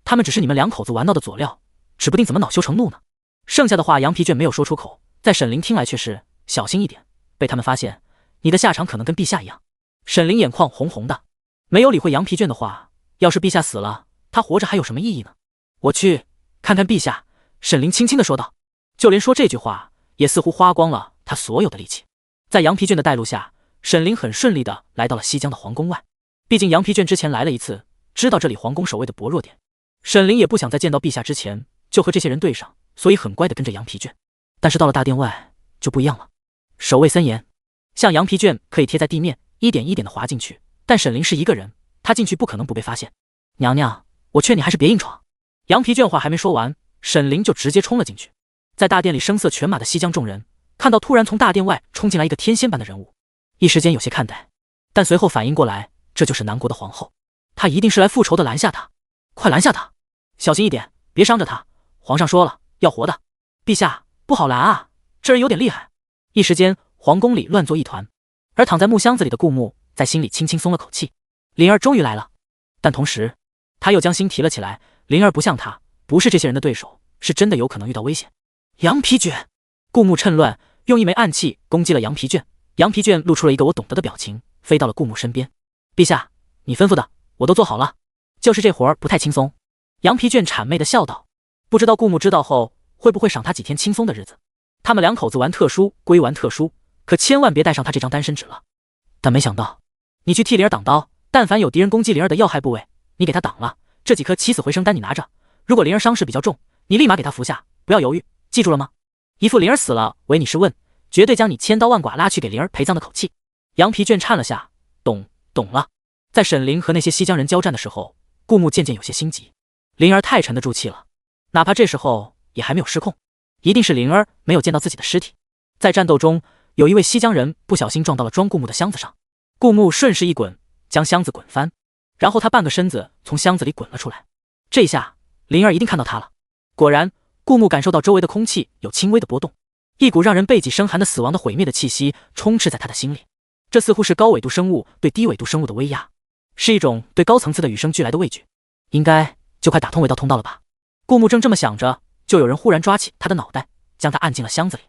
他们只是你们2口子玩闹的佐料，指不定怎么恼羞成怒呢。剩下的话羊皮卷没有说出口，在沈凌听来却是小心一点，被他们发现，你的下场可能跟陛下一样。沈凌眼眶红红的，没有理会羊皮卷的话，要是陛下死了，他活着还有什么意义呢？我去看看陛下，沈凌轻轻地说道。就连说这句话也似乎花光了他所有的力气。在羊皮卷的带路下，沈凌很顺利地来到了西江的皇宫外。毕竟羊皮卷之前来了一次，知道这里皇宫守卫的薄弱点，沈凌也不想在见到陛下之前就和这些人对上，所以很乖地跟着羊皮卷。但是到了大殿外就不一样了，守卫森严，像羊皮卷可以贴在地面，一点一点地滑进去，但沈凌是一个人，他进去不可能不被发现。娘娘，我劝你还是别硬闯。羊皮卷话还没说完，沈凌就直接冲了进去。在大殿里声色犬马的西江众人看到突然从大殿外冲进来一个天仙般的人物，一时间有些看呆，但随后反应过来，这就是南国的皇后，她一定是来复仇的，拦下她，快拦下她，小心一点，别伤着她，皇上说了，要活的。陛下，不好拦啊，这人有点厉害。一时间皇宫里乱作一团，而躺在木箱子里的顾木在心里轻轻松了口气，灵儿终于来了。但同时他又将心提了起来，灵儿不像他，不是这些人的对手，是真的有可能遇到危险。羊皮卷，顾木趁乱用一枚暗器攻击了羊皮卷，羊皮卷露出了一个我懂得的表情，飞到了顾木身边。陛下，你吩咐的我都做好了，就是这活儿不太轻松。羊皮卷谄媚的笑道，不知道顾木知道后会不会赏他几天轻松的日子。他们两口子玩特殊归玩特殊，可千万别带上他这张单身纸了。但没想到，你去替灵儿挡刀，但凡有敌人攻击灵儿的要害部位，你给他挡了，这几颗起死回生丹你拿着，如果灵儿伤势比较重，你立马给他服下，不要犹豫，记住了吗？一副灵儿死了唯你是问，绝对将你千刀万剐拉去给灵儿陪葬的口气。羊皮卷颤了下，懂了。在沈凌和那些西江人交战的时候，顾木渐渐有些心急，灵儿太沉得住气了，哪怕这时候也还没有失控，一定是灵儿没有见到自己的尸体。在战斗中，有一位西江人不小心撞到了装顾木的箱子上，顾木顺势一滚，将箱子滚翻，然后他半个身子从箱子里滚了出来。这下灵儿一定看到他了。果然，顾木感受到周围的空气有轻微的波动，一股让人背脊生寒的死亡的毁灭的气息充斥在他的心里。这似乎是高纬度生物对低纬度生物的威压，是一种对高层次的与生俱来的畏惧。应该就快打通纬道通道了吧？顾木正这么想着，就有人忽然抓起他的脑袋，将他按进了箱子里。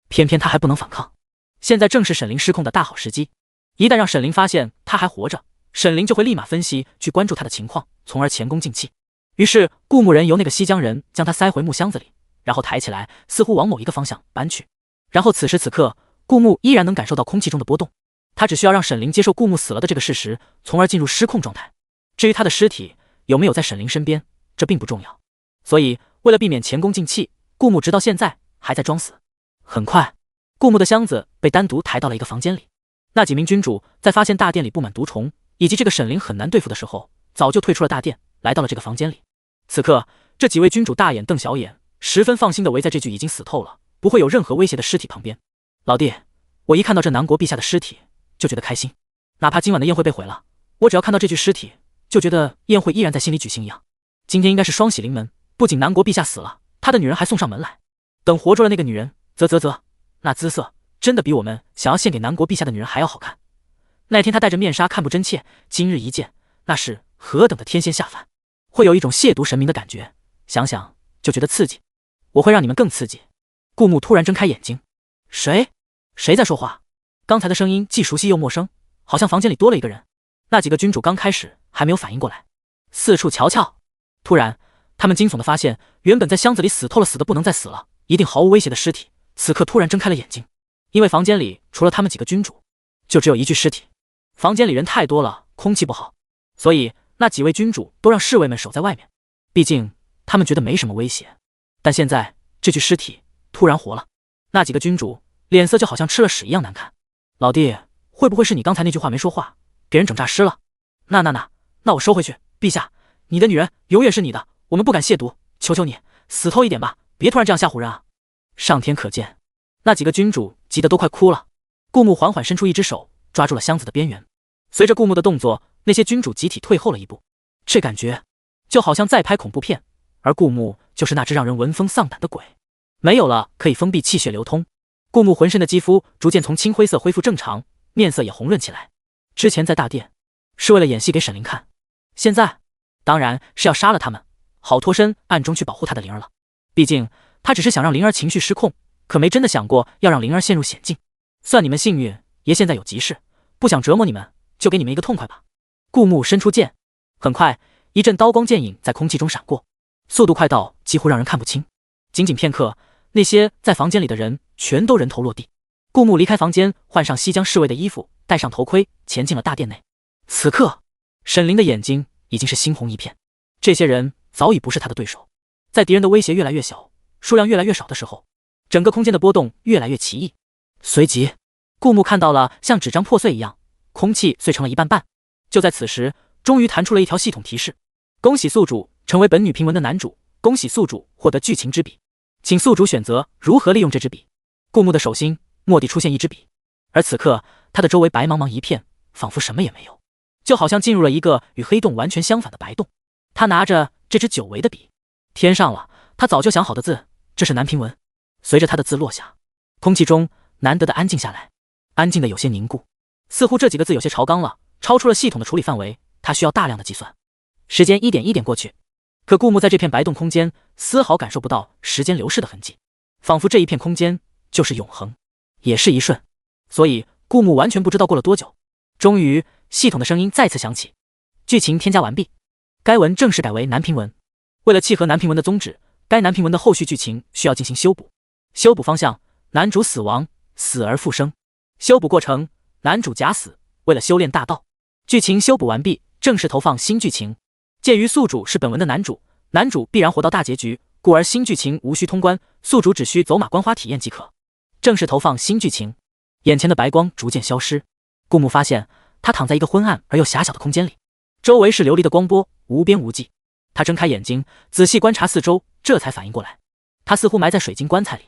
偏偏他还不能反抗，现在正是沈凌失控的大好时机。一旦让沈凌发现他还活着，沈凌就会立马分析去关注他的情况，从而前功尽弃。于是顾木人由那个西江人将他塞回木箱子里，然后抬起来，似乎往某一个方向搬去。然后此时此刻，顾木依然能感受到空气中的波动，他只需要让沈凌接受顾木死了的这个事实，从而进入失控状态。至于他的尸体有没有在沈凌身边，这并不重要。所以为了避免前功尽弃，顾木直到现在还在装死。很快，顾木的箱子被单独抬到了一个房间里。那几名君主在发现大殿里布满毒虫，以及这个沈凌很难对付的时候，早就退出了大殿，来到了这个房间里。此刻，这几位君主大眼瞪小眼，十分放心地围在这具已经死透了、不会有任何威胁的尸体旁边。老弟，我一看到这南国陛下的尸体，就觉得开心。哪怕今晚的宴会被毁了，我只要看到这具尸体，就觉得宴会依然在心里举行一样。今天应该是双喜临门，不仅南国陛下死了，他的女人还送上门来。等活捉了那个女人，那姿色真的比我们想要献给南国陛下的女人还要好看。那天她戴着面纱看不真切，今日一见，那是何等的天仙下凡，会有一种亵渎神明的感觉，想想就觉得刺激。我会让你们更刺激。顾木突然睁开眼睛，谁在说话？刚才的声音既熟悉又陌生，好像房间里多了一个人。那几个君主刚开始还没有反应过来，四处瞧瞧。突然他们惊悚地发现，原本在箱子里死透了、死的不能再死了、一定毫无威胁的尸体，此刻突然睁开了眼睛。因为房间里除了他们几个君主，就只有一具尸体。房间里人太多了，空气不好，所以那几位君主都让侍卫们守在外面，毕竟他们觉得没什么威胁。但现在这具尸体突然活了，那几个君主脸色就好像吃了屎一样难看。老弟，会不会是你刚才那句话没说话，给人整诈尸了？那我收回去。陛下，你的女人永远是你的，我们不敢亵渎，求求你死透一点吧，别突然这样吓唬人啊！上天可见，那几个君主急得都快哭了。顾木缓缓伸出一只手，抓住了箱子的边缘。随着顾木的动作，那些君主集体退后了一步。这感觉就好像在拍恐怖片，而顾木就是那只让人闻风丧胆的鬼。没有了可以封闭气血流通，顾木浑身的肌肤逐渐从青灰色恢复正常，面色也红润起来。之前在大殿是为了演戏给沈凌看，现在当然是要杀了他们，好脱身暗中去保护他的灵儿了。毕竟他只是想让灵儿情绪失控，可没真的想过要让灵儿陷入险境。算你们幸运，爷现在有急事，不想折磨你们，就给你们一个痛快吧。顾木伸出剑，很快一阵刀光剑影在空气中闪过，速度快到几乎让人看不清。仅仅片刻，那些在房间里的人全都人头落地。顾木离开房间，换上西江侍卫的衣服，戴上头盔，前进了大殿内。此刻沈凌的眼睛已经是猩红一片，这些人早已不是他的对手。在敌人的威胁越来越小，数量越来越少的时候，整个空间的波动越来越奇异。随即顾木看到了像纸张破碎一样，空气碎成了一半半。就在此时，终于弹出了一条系统提示：恭喜宿主成为本女评文的男主，恭喜宿主获得剧情之笔。请宿主选择如何利用这支笔。顾木的手心蓦地出现一支笔，而此刻他的周围白茫茫一片，仿佛什么也没有，就好像进入了一个与黑洞完全相反的白洞。他拿着这支久违的笔，添上了他早就想好的字，这是南平文。随着他的字落下，空气中难得的安静下来，安静的有些凝固，似乎这几个字有些超纲了，超出了系统的处理范围，他需要大量的计算。时间一点一点过去，可顾木在这片白洞空间丝毫感受不到时间流逝的痕迹，仿佛这一片空间就是永恒，也是一瞬。所以顾木完全不知道过了多久。终于，系统的声音再次响起：剧情添加完毕，该文正式改为南平文。为了契合南平文的宗旨，该南平文的后续剧情需要进行修补。修补方向：男主死亡，死而复生。修补过程：男主假死，为了修炼大道。剧情修补完毕，正式投放新剧情。鉴于宿主是本文的男主，男主必然活到大结局，故而新剧情无需通关，宿主只需走马观花体验即可。正式投放新剧情。眼前的白光逐渐消失，顾木发现他躺在一个昏暗而又狭小的空间里，周围是流离的光波，无边无际。他睁开眼睛，仔细观察四周，这才反应过来，他似乎埋在水晶棺材里，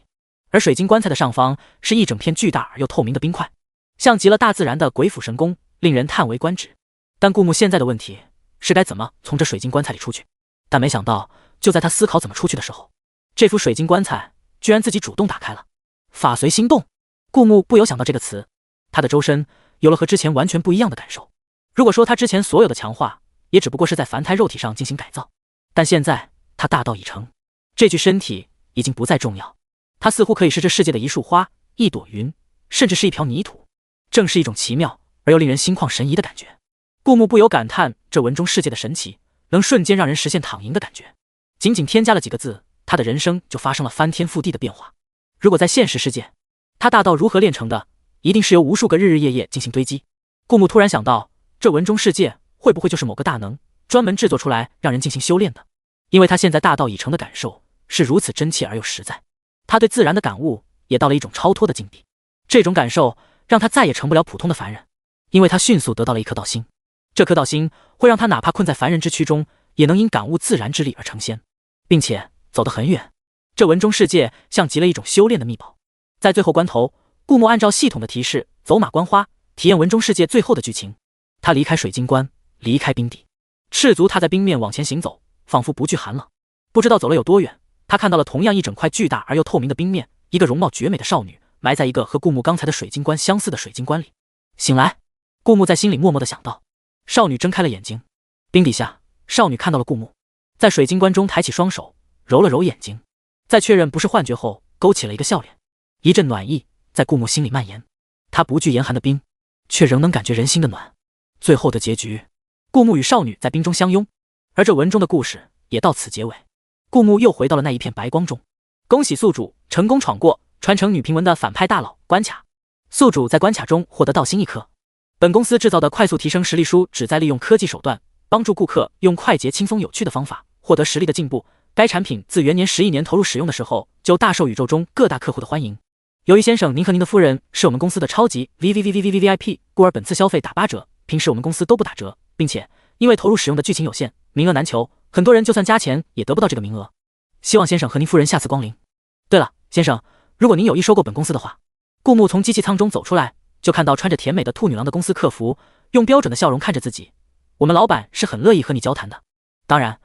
而水晶棺材的上方是一整片巨大而又透明的冰块，像极了大自然的鬼斧神工，令人叹为观止。但顾木现在的问题是该怎么从这水晶棺材里出去。但没想到，就在他思考怎么出去的时候，这副水晶棺材居然自己主动打开了。法随心动，顾木不由想到这个词，他的周身有了和之前完全不一样的感受。如果说他之前所有的强化也只不过是在凡胎肉体上进行改造，但现在他大道已成，这具身体已经不再重要，他似乎可以是这世界的一束花，一朵云，甚至是一瓢泥土。正是一种奇妙而又令人心旷神怡的感觉。顾木不由感叹这文中世界的神奇，能瞬间让人实现躺赢的感觉。仅仅添加了几个字，他的人生就发生了翻天覆地的变化。如果在现实世界，他大道如何炼成的，一定是由无数个日日夜夜进行堆积。顾木突然想到，这文中世界会不会就是某个大能专门制作出来让人进行修炼的？因为他现在大道已成的感受是如此真切而又实在，他对自然的感悟也到了一种超脱的境地。这种感受让他再也成不了普通的凡人，因为他迅速得到了一颗道心。这颗道心会让他哪怕困在凡人之躯中，也能因感悟自然之力而成仙，并且走得很远。这文中世界像极了一种修炼的秘宝。在最后关头，顾木按照系统的提示走马观花，体验文中世界最后的剧情。他离开水晶棺，离开冰底，赤足踏在冰面往前行走，仿佛不惧寒冷。不知道走了有多远，他看到了同样一整块巨大而又透明的冰面，一个容貌绝美的少女埋在一个和顾木刚才的水晶棺相似的水晶棺里。醒来，顾木在心里默默地想到。少女睁开了眼睛，冰底下，少女看到了顾木，在水晶棺中抬起双手，揉了揉眼睛，在确认不是幻觉后，勾起了一个笑脸。一阵暖意在顾木心里蔓延，他不惧严寒的冰，却仍能感觉人心的暖。最后的结局，顾木与少女在冰中相拥，而这文中的故事也到此结尾。顾木又回到了那一片白光中。恭喜宿主成功闯过传承女频文的反派大佬关卡，宿主在关卡中获得道心1颗。本公司制造的快速提升实力书旨在利用科技手段帮助顾客用快捷、轻松、有趣的方法获得实力的进步。该产品自元年11年投入使用的时候，就大受宇宙中各大客户的欢迎。由于先生您和您的夫人是我们公司的超级 VVVVVVIP， 故而本次消费打8折，平时我们公司都不打折，并且因为投入使用的剧情有限，名额难求，很多人就算加钱也得不到这个名额。希望先生和您夫人下次光临。对了，先生，如果您有意收购本公司的话。顾木从机器舱中走出来，就看到穿着甜美的兔女郎的公司客服用标准的笑容看着自己。我们老板是很乐意和你交谈的，当然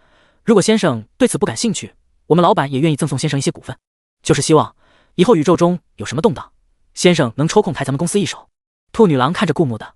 如果先生对此不感兴趣，我们老板也愿意赠送先生一些股份，就是希望以后宇宙中有什么动荡，先生能抽空抬咱们公司一手。兔女郎看着顾木的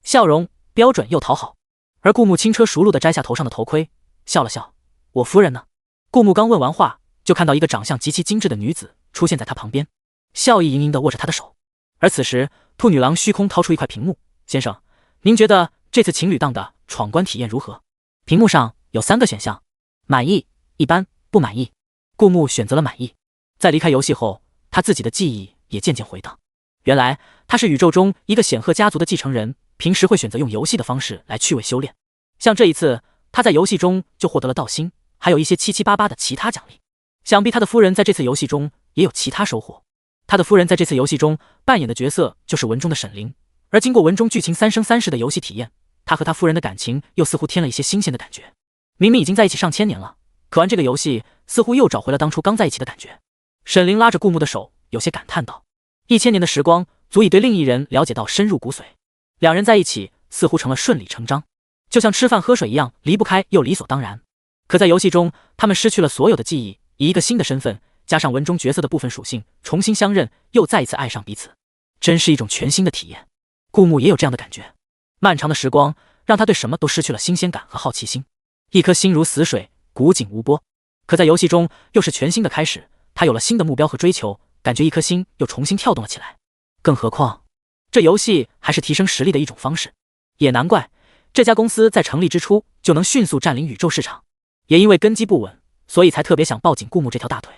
笑容标准又讨好，而顾木轻车熟路地摘下头上的头盔，笑了笑。我夫人呢？顾木刚问完话，就看到一个长相极其精致的女子出现在他旁边，笑意盈盈地握着他的手。而此时兔女郎虚空掏出一块屏幕，先生，您觉得这次情侣档的闯关体验如何？屏幕上有3个选项，满意、一般、不满意。顾木选择了满意。在离开游戏后，他自己的记忆也渐渐回荡。原来他是宇宙中一个显赫家族的继承人，平时会选择用游戏的方式来趣味修炼。像这一次，他在游戏中就获得了道心，还有一些七七八八的其他奖励。想必他的夫人在这次游戏中也有其他收获。他的夫人在这次游戏中扮演的角色就是文中的沈灵，而经过文中剧情3生3世的游戏体验，他和他夫人的感情又似乎添了一些新鲜的感觉。明明已经在一起上千年了，可玩这个游戏似乎又找回了当初刚在一起的感觉。沈凌拉着顾木的手，有些感叹道：“1000年的时光，足以对另一人了解到深入骨髓。两人在一起，似乎成了顺理成章，就像吃饭喝水一样，离不开又理所当然。可在游戏中，他们失去了所有的记忆，以一个新的身份，加上文中角色的部分属性，重新相认，又再一次爱上彼此，真是一种全新的体验。”顾木也有这样的感觉。漫长的时光让他对什么都失去了新鲜感和好奇心，一颗心如死水，古井无波。可在游戏中又是全新的开始，他有了新的目标和追求，感觉一颗心又重新跳动了起来。更何况，这游戏还是提升实力的一种方式。也难怪这家公司在成立之初就能迅速占领宇宙市场，也因为根基不稳，所以才特别想抱紧顾木这条大腿。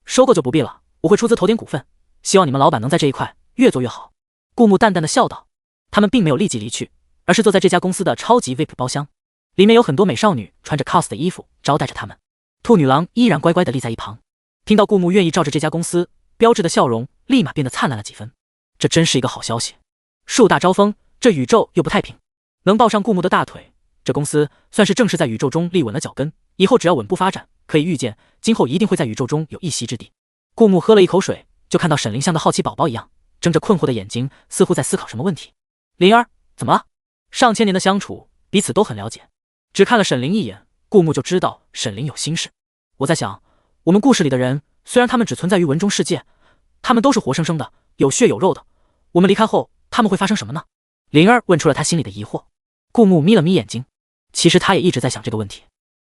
收购就不必了，我会出资投点股份，希望你们老板能在这一块越做越好。顾木淡淡的笑道。他们并没有立即离去，而是坐在这家公司的超级 VIP 包厢，里面有很多美少女穿着 cos 的衣服招待着他们。兔女郎依然乖乖地立在一旁，听到顾木愿意照着这家公司标志的笑容，立马变得灿烂了几分。这真是一个好消息，树大招风，这宇宙又不太平，能抱上顾木的大腿，这公司算是正式在宇宙中立稳了脚跟，以后只要稳步发展，可以预见今后一定会在宇宙中有一席之地。顾木喝了一口水，就看到沈凌像个好奇宝宝一样，睁着困惑的眼睛，似乎在思考什么问题。灵儿，怎么了？上千年的相处，彼此都很了解，只看了沈凌一眼，顾木就知道沈凌有心事。我在想，我们故事里的人，虽然他们只存在于文中世界，他们都是活生生的，有血有肉的，我们离开后，他们会发生什么呢？灵儿问出了他心里的疑惑。顾木眯了眯眼睛，其实他也一直在想这个问题，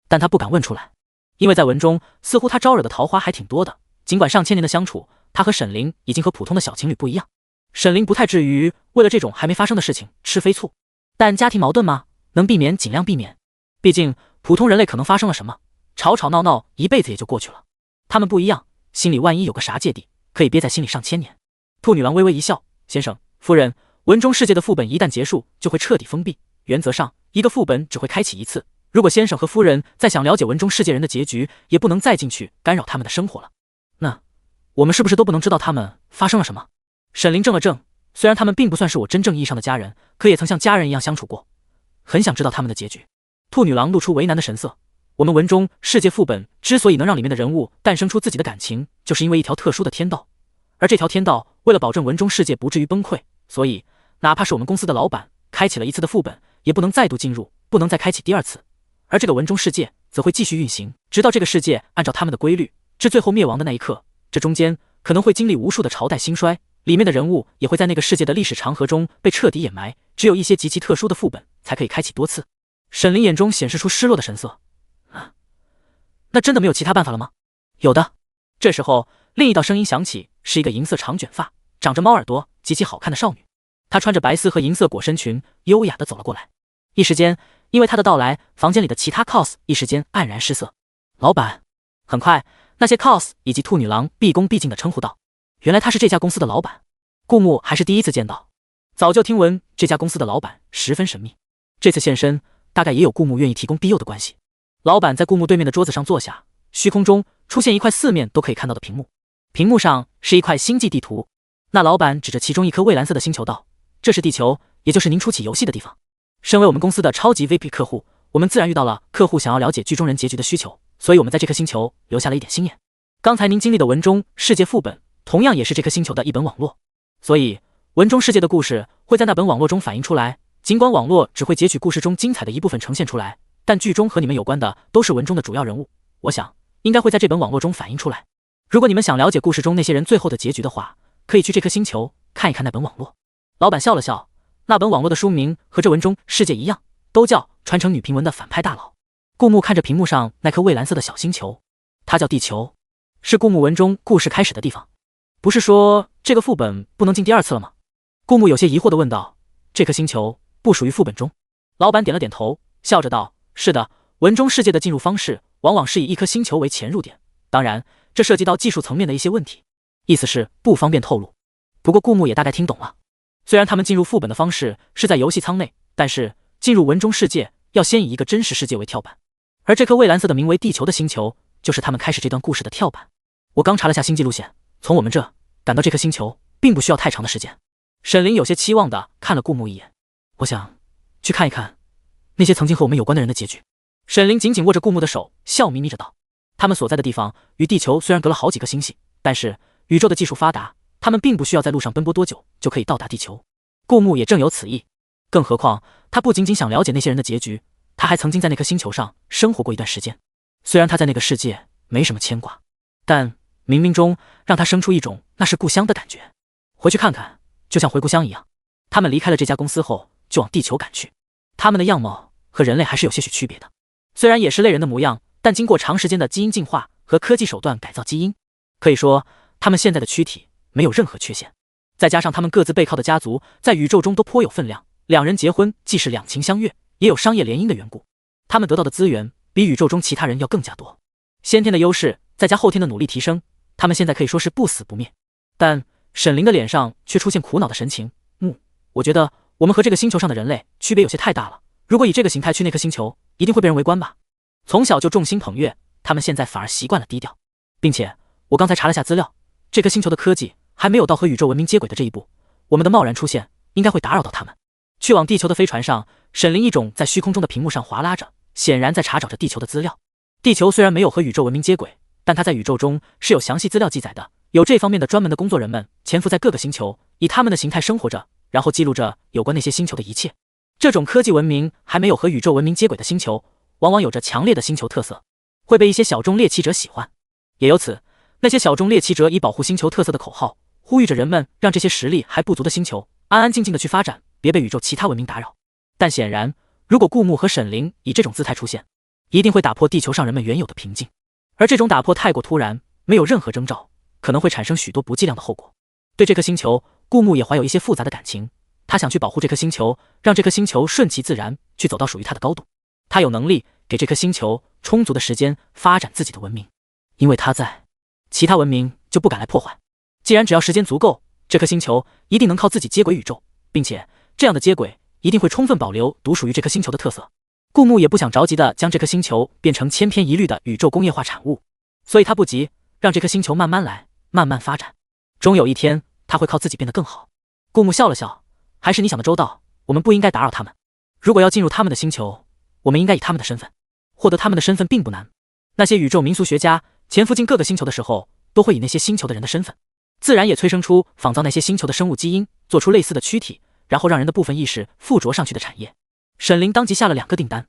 但他不敢问出来，因为在文中，似乎他招惹的桃花还挺多的，尽管上千年的相处，他和沈凌已经和普通的小情侣不一样。沈凌不太至于为了这种还没发生的事情吃飞醋，但家庭矛盾嘛，能避免尽量避免。毕竟普通人类可能发生了什么，吵吵闹闹一辈子也就过去了。他们不一样，心里万一有个啥芥蒂，可以憋在心里上千年。兔女郎微微一笑，先生、夫人，文中世界的副本一旦结束，就会彻底封闭。原则上，一个副本只会开启一次。如果先生和夫人再想了解文中世界人的结局，也不能再进去干扰他们的生活了。那我们是不是都不能知道他们发生了什么？沈凌怔了怔，虽然他们并不算是我真正意义上的家人，可也曾像家人一样相处过，很想知道他们的结局。兔女郎露出为难的神色。我们文中世界副本之所以能让里面的人物诞生出自己的感情，就是因为一条特殊的天道，而这条天道为了保证文中世界不至于崩溃，所以哪怕是我们公司的老板开启了一次的副本，也不能再度进入，不能再开启第二次。而这个文中世界则会继续运行，直到这个世界按照他们的规律至最后灭亡的那一刻。这中间可能会经历无数的朝代兴衰，里面的人物也会在那个世界的历史长河中被彻底掩埋，只有一些极其特殊的副本才可以开启多次。沈凌眼中显示出失落的神色。那真的没有其他办法了吗？有的。这时候另一道声音响起，是一个银色长卷发、长着猫耳朵、极其好看的少女。她穿着白丝和银色裹身裙，优雅地走了过来。一时间，因为她的到来，房间里的其他 cos 一时间黯然失色。老板。很快，那些 cos 以及兔女郎毕恭毕敬地称呼道：“原来他是这家公司的老板。”顾木还是第一次见到，早就听闻这家公司的老板十分神秘，这次现身，大概也有顾木愿意提供庇佑的关系。老板在顾木对面的桌子上坐下，虚空中出现一块四面都可以看到的屏幕，屏幕上是一块星际地图。那老板指着其中一颗蔚蓝色的星球道：“这是地球，也就是您初期游戏的地方。身为我们公司的超级 VIP 客户，我们自然遇到了客户想要了解剧中人结局的需求，所以我们在这颗星球留下了一点心眼。刚才您经历的文中世界副本，同样也是这颗星球的一本网络，所以文中世界的故事会在那本网络中反映出来。尽管网络只会截取故事中精彩的一部分呈现出来，但剧中和你们有关的都是文中的主要人物，我想应该会在这本网络中反映出来。如果你们想了解故事中那些人最后的结局的话，可以去这颗星球看一看那本网络。”老板笑了笑，那本网络的书名和这文中世界一样，都叫传承女频文的反派大佬。顾木看着屏幕上那颗蔚蓝色的小星球，它叫地球，是顾木文中故事开始的地方。不是说这个副本不能进第二次了吗？顾木有些疑惑地问道。这颗星球不属于副本中。老板点了点头，笑着道：“是的，文中世界的进入方式往往是以一颗星球为潜入点，当然这涉及到技术层面的一些问题，意思是不方便透露。”不过顾木也大概听懂了，虽然他们进入副本的方式是在游戏舱内，但是进入文中世界要先以一个真实世界为跳板，而这颗蔚蓝色的名为地球的星球就是他们开始这段故事的跳板。我刚查了下星际路线，从我们这赶到这颗星球并不需要太长的时间。沈凌有些期望地看了顾木一眼，我想去看一看那些曾经和我们有关的人的结局。沈凌紧紧握着顾木的手，笑眯眯着道：“他们所在的地方与地球虽然隔了好几个星系，但是宇宙的技术发达，他们并不需要在路上奔波多久就可以到达地球。顾木也正有此意，更何况他不仅仅想了解那些人的结局，他还曾经在那颗星球上生活过一段时间。虽然他在那个世界没什么牵挂，但冥冥中让他生出一种那是故乡的感觉。回去看看，就像回故乡一样。他们离开了这家公司后，就往地球赶去。他们的样貌和人类还是有些许区别的，虽然也是类人的模样，但经过长时间的基因进化和科技手段改造基因，可以说他们现在的躯体没有任何缺陷。再加上他们各自背靠的家族在宇宙中都颇有分量，两人结婚既是两情相悦，也有商业联姻的缘故，他们得到的资源比宇宙中其他人要更加多。先天的优势再加后天的努力提升，他们现在可以说是不死不灭。但沈凌的脸上却出现苦恼的神情。我觉得我们和这个星球上的人类区别有些太大了，如果以这个形态去那颗星球，一定会被人围观吧。从小就众星捧月，他们现在反而习惯了低调，并且我刚才查了下资料，这颗星球的科技还没有到和宇宙文明接轨的这一步，我们的贸然出现应该会打扰到他们。去往地球的飞船上，沈凌一种在虚空中的屏幕上划拉着，显然在查找着地球的资料。地球虽然没有和宇宙文明接轨，但它在宇宙中是有详细资料记载的，有这方面的专门的工作人们潜伏在各个星球，以他们的形态生活着，然后记录着有关那些星球的一切。这种科技文明还没有和宇宙文明接轨的星球，往往有着强烈的星球特色，会被一些小众猎奇者喜欢。也由此，那些小众猎奇者以保护星球特色的口号，呼吁着人们让这些实力还不足的星球安安静静的去发展，别被宇宙其他文明打扰。但显然，如果顾木和沈凌以这种姿态出现，一定会打破地球上人们原有的平静。而这种打破太过突然，没有任何征兆，可能会产生许多不计量的后果。对这颗星球，顾木也怀有一些复杂的感情，他想去保护这颗星球，让这颗星球顺其自然去走到属于他的高度。他有能力给这颗星球充足的时间发展自己的文明，因为他在，其他文明就不敢来破坏。既然只要时间足够，这颗星球一定能靠自己接轨宇宙，并且这样的接轨一定会充分保留独属于这颗星球的特色。顾木也不想着急的将这颗星球变成千篇一律的宇宙工业化产物，所以他不急，让这颗星球慢慢来，慢慢发展。终有一天，他会靠自己变得更好。顾木笑了笑，还是你想的周到，我们不应该打扰他们。如果要进入他们的星球，我们应该以他们的身份。获得他们的身份并不难，那些宇宙民俗学家潜伏进各个星球的时候，都会以那些星球的人的身份，自然也催生出仿造那些星球的生物基因，做出类似的躯体，然后让人的部分意识附着上去的产业。沈凌当即下了2个订单，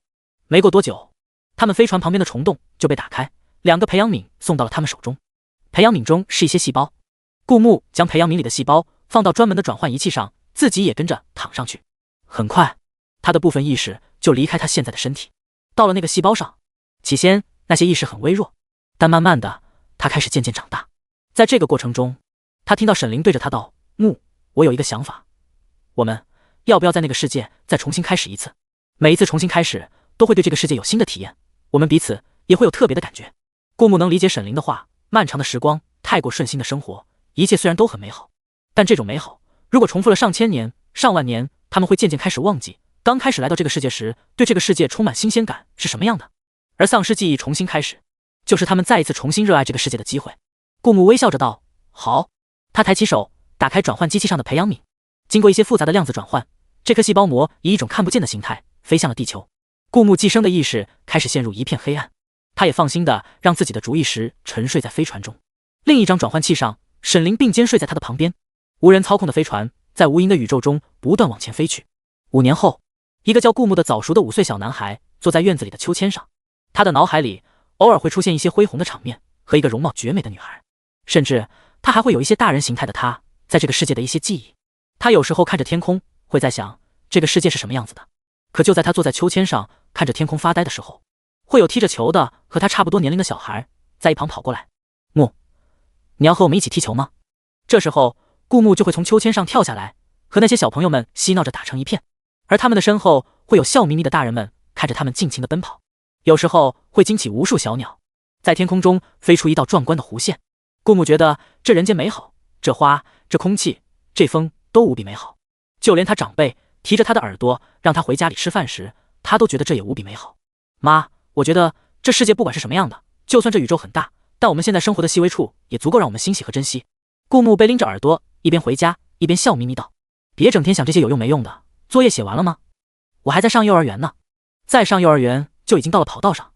没过多久，他们飞船旁边的虫洞就被打开，2个培养皿送到了他们手中。培养皿中是一些细胞，顾木将培养皿里的细胞放到专门的转换仪器上，自己也跟着躺上去。很快，他的部分意识就离开他现在的身体，到了那个细胞上。起先那些意识很微弱，但慢慢的，他开始渐渐长大。在这个过程中，他听到沈凌对着他道：木，我有一个想法，我们要不要在那个世界再重新开始一次？每一次重新开始，都会对这个世界有新的体验，我们彼此也会有特别的感觉。顾木能理解沈凌的话，漫长的时光，太过顺心的生活，一切虽然都很美好，但这种美好，如果重复了上千年、上万年，他们会渐渐开始忘记，刚开始来到这个世界时，对这个世界充满新鲜感是什么样的。而丧失记忆重新开始，就是他们再一次重新热爱这个世界的机会。顾木微笑着道：好。他抬起手，打开转换机器上的培养皿，经过一些复杂的量子转换，这颗细胞膜以一种看不见的形态飞向了地球。顾木寄生的意识开始陷入一片黑暗，他也放心的让自己的主意识沉睡在飞船中。另一张转换器上，沈凌并肩睡在他的旁边。无人操控的飞船在无垠的宇宙中不断往前飞去。5年后，一个叫顾木的早熟的5岁小男孩坐在院子里的秋千上，他的脑海里偶尔会出现一些恢宏的场面和一个容貌绝美的女孩，甚至他还会有一些大人形态的他在这个世界的一些记忆。他有时候看着天空，会在想这个世界是什么样子的。可就在他坐在秋千上看着天空发呆的时候，会有踢着球的和他差不多年龄的小孩在一旁跑过来：木，你要和我们一起踢球吗？这时候顾木就会从秋千上跳下来，和那些小朋友们嬉闹着打成一片，而他们的身后会有笑眯眯的大人们看着他们尽情的奔跑。有时候会惊起无数小鸟，在天空中飞出一道壮观的弧线。顾木觉得这人间美好，这花，这空气，这风都无比美好。就连他长辈提着他的耳朵让他回家里吃饭时，他都觉得这也无比美好。妈，我觉得这世界不管是什么样的，就算这宇宙很大，但我们现在生活的细微处也足够让我们欣喜和珍惜。顾木被拎着耳朵，一边回家一边笑眯眯道：别整天想这些有用没用的，作业写完了吗？我还在上幼儿园呢，再上幼儿园就已经到了跑道上。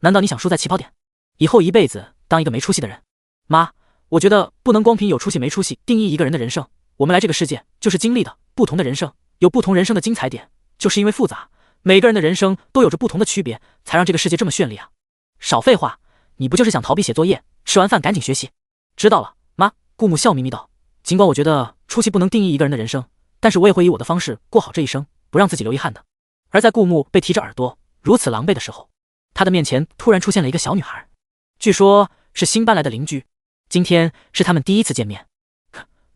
难道你想输在起跑点，以后一辈子当一个没出息的人？妈，我觉得不能光凭有出息没出息定义一个人的人生。我们来这个世界就是经历的不同的人生，有不同人生的精彩点，就是因为复杂，每个人的人生都有着不同的区别，才让这个世界这么绚丽啊！少废话，你不就是想逃避写作业，吃完饭赶紧学习？知道了，妈。顾木笑眯眯道。尽管我觉得出息不能定义一个人的人生，但是我也会以我的方式过好这一生，不让自己留遗憾的。而在顾木被提着耳朵如此狼狈的时候，他的面前突然出现了一个小女孩，据说是新搬来的邻居。今天是他们第一次见面，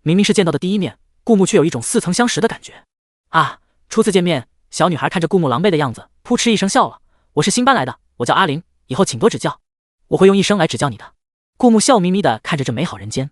明明是见到的第一面，顾木却有一种似曾相识的感觉。啊，初次见面，小女孩看着顾木狼狈的样子，扑哧一声笑了。我是新搬来的，我叫阿玲，以后请多指教，我会用一生来指教你的。顾木笑眯眯地看着这美好人间。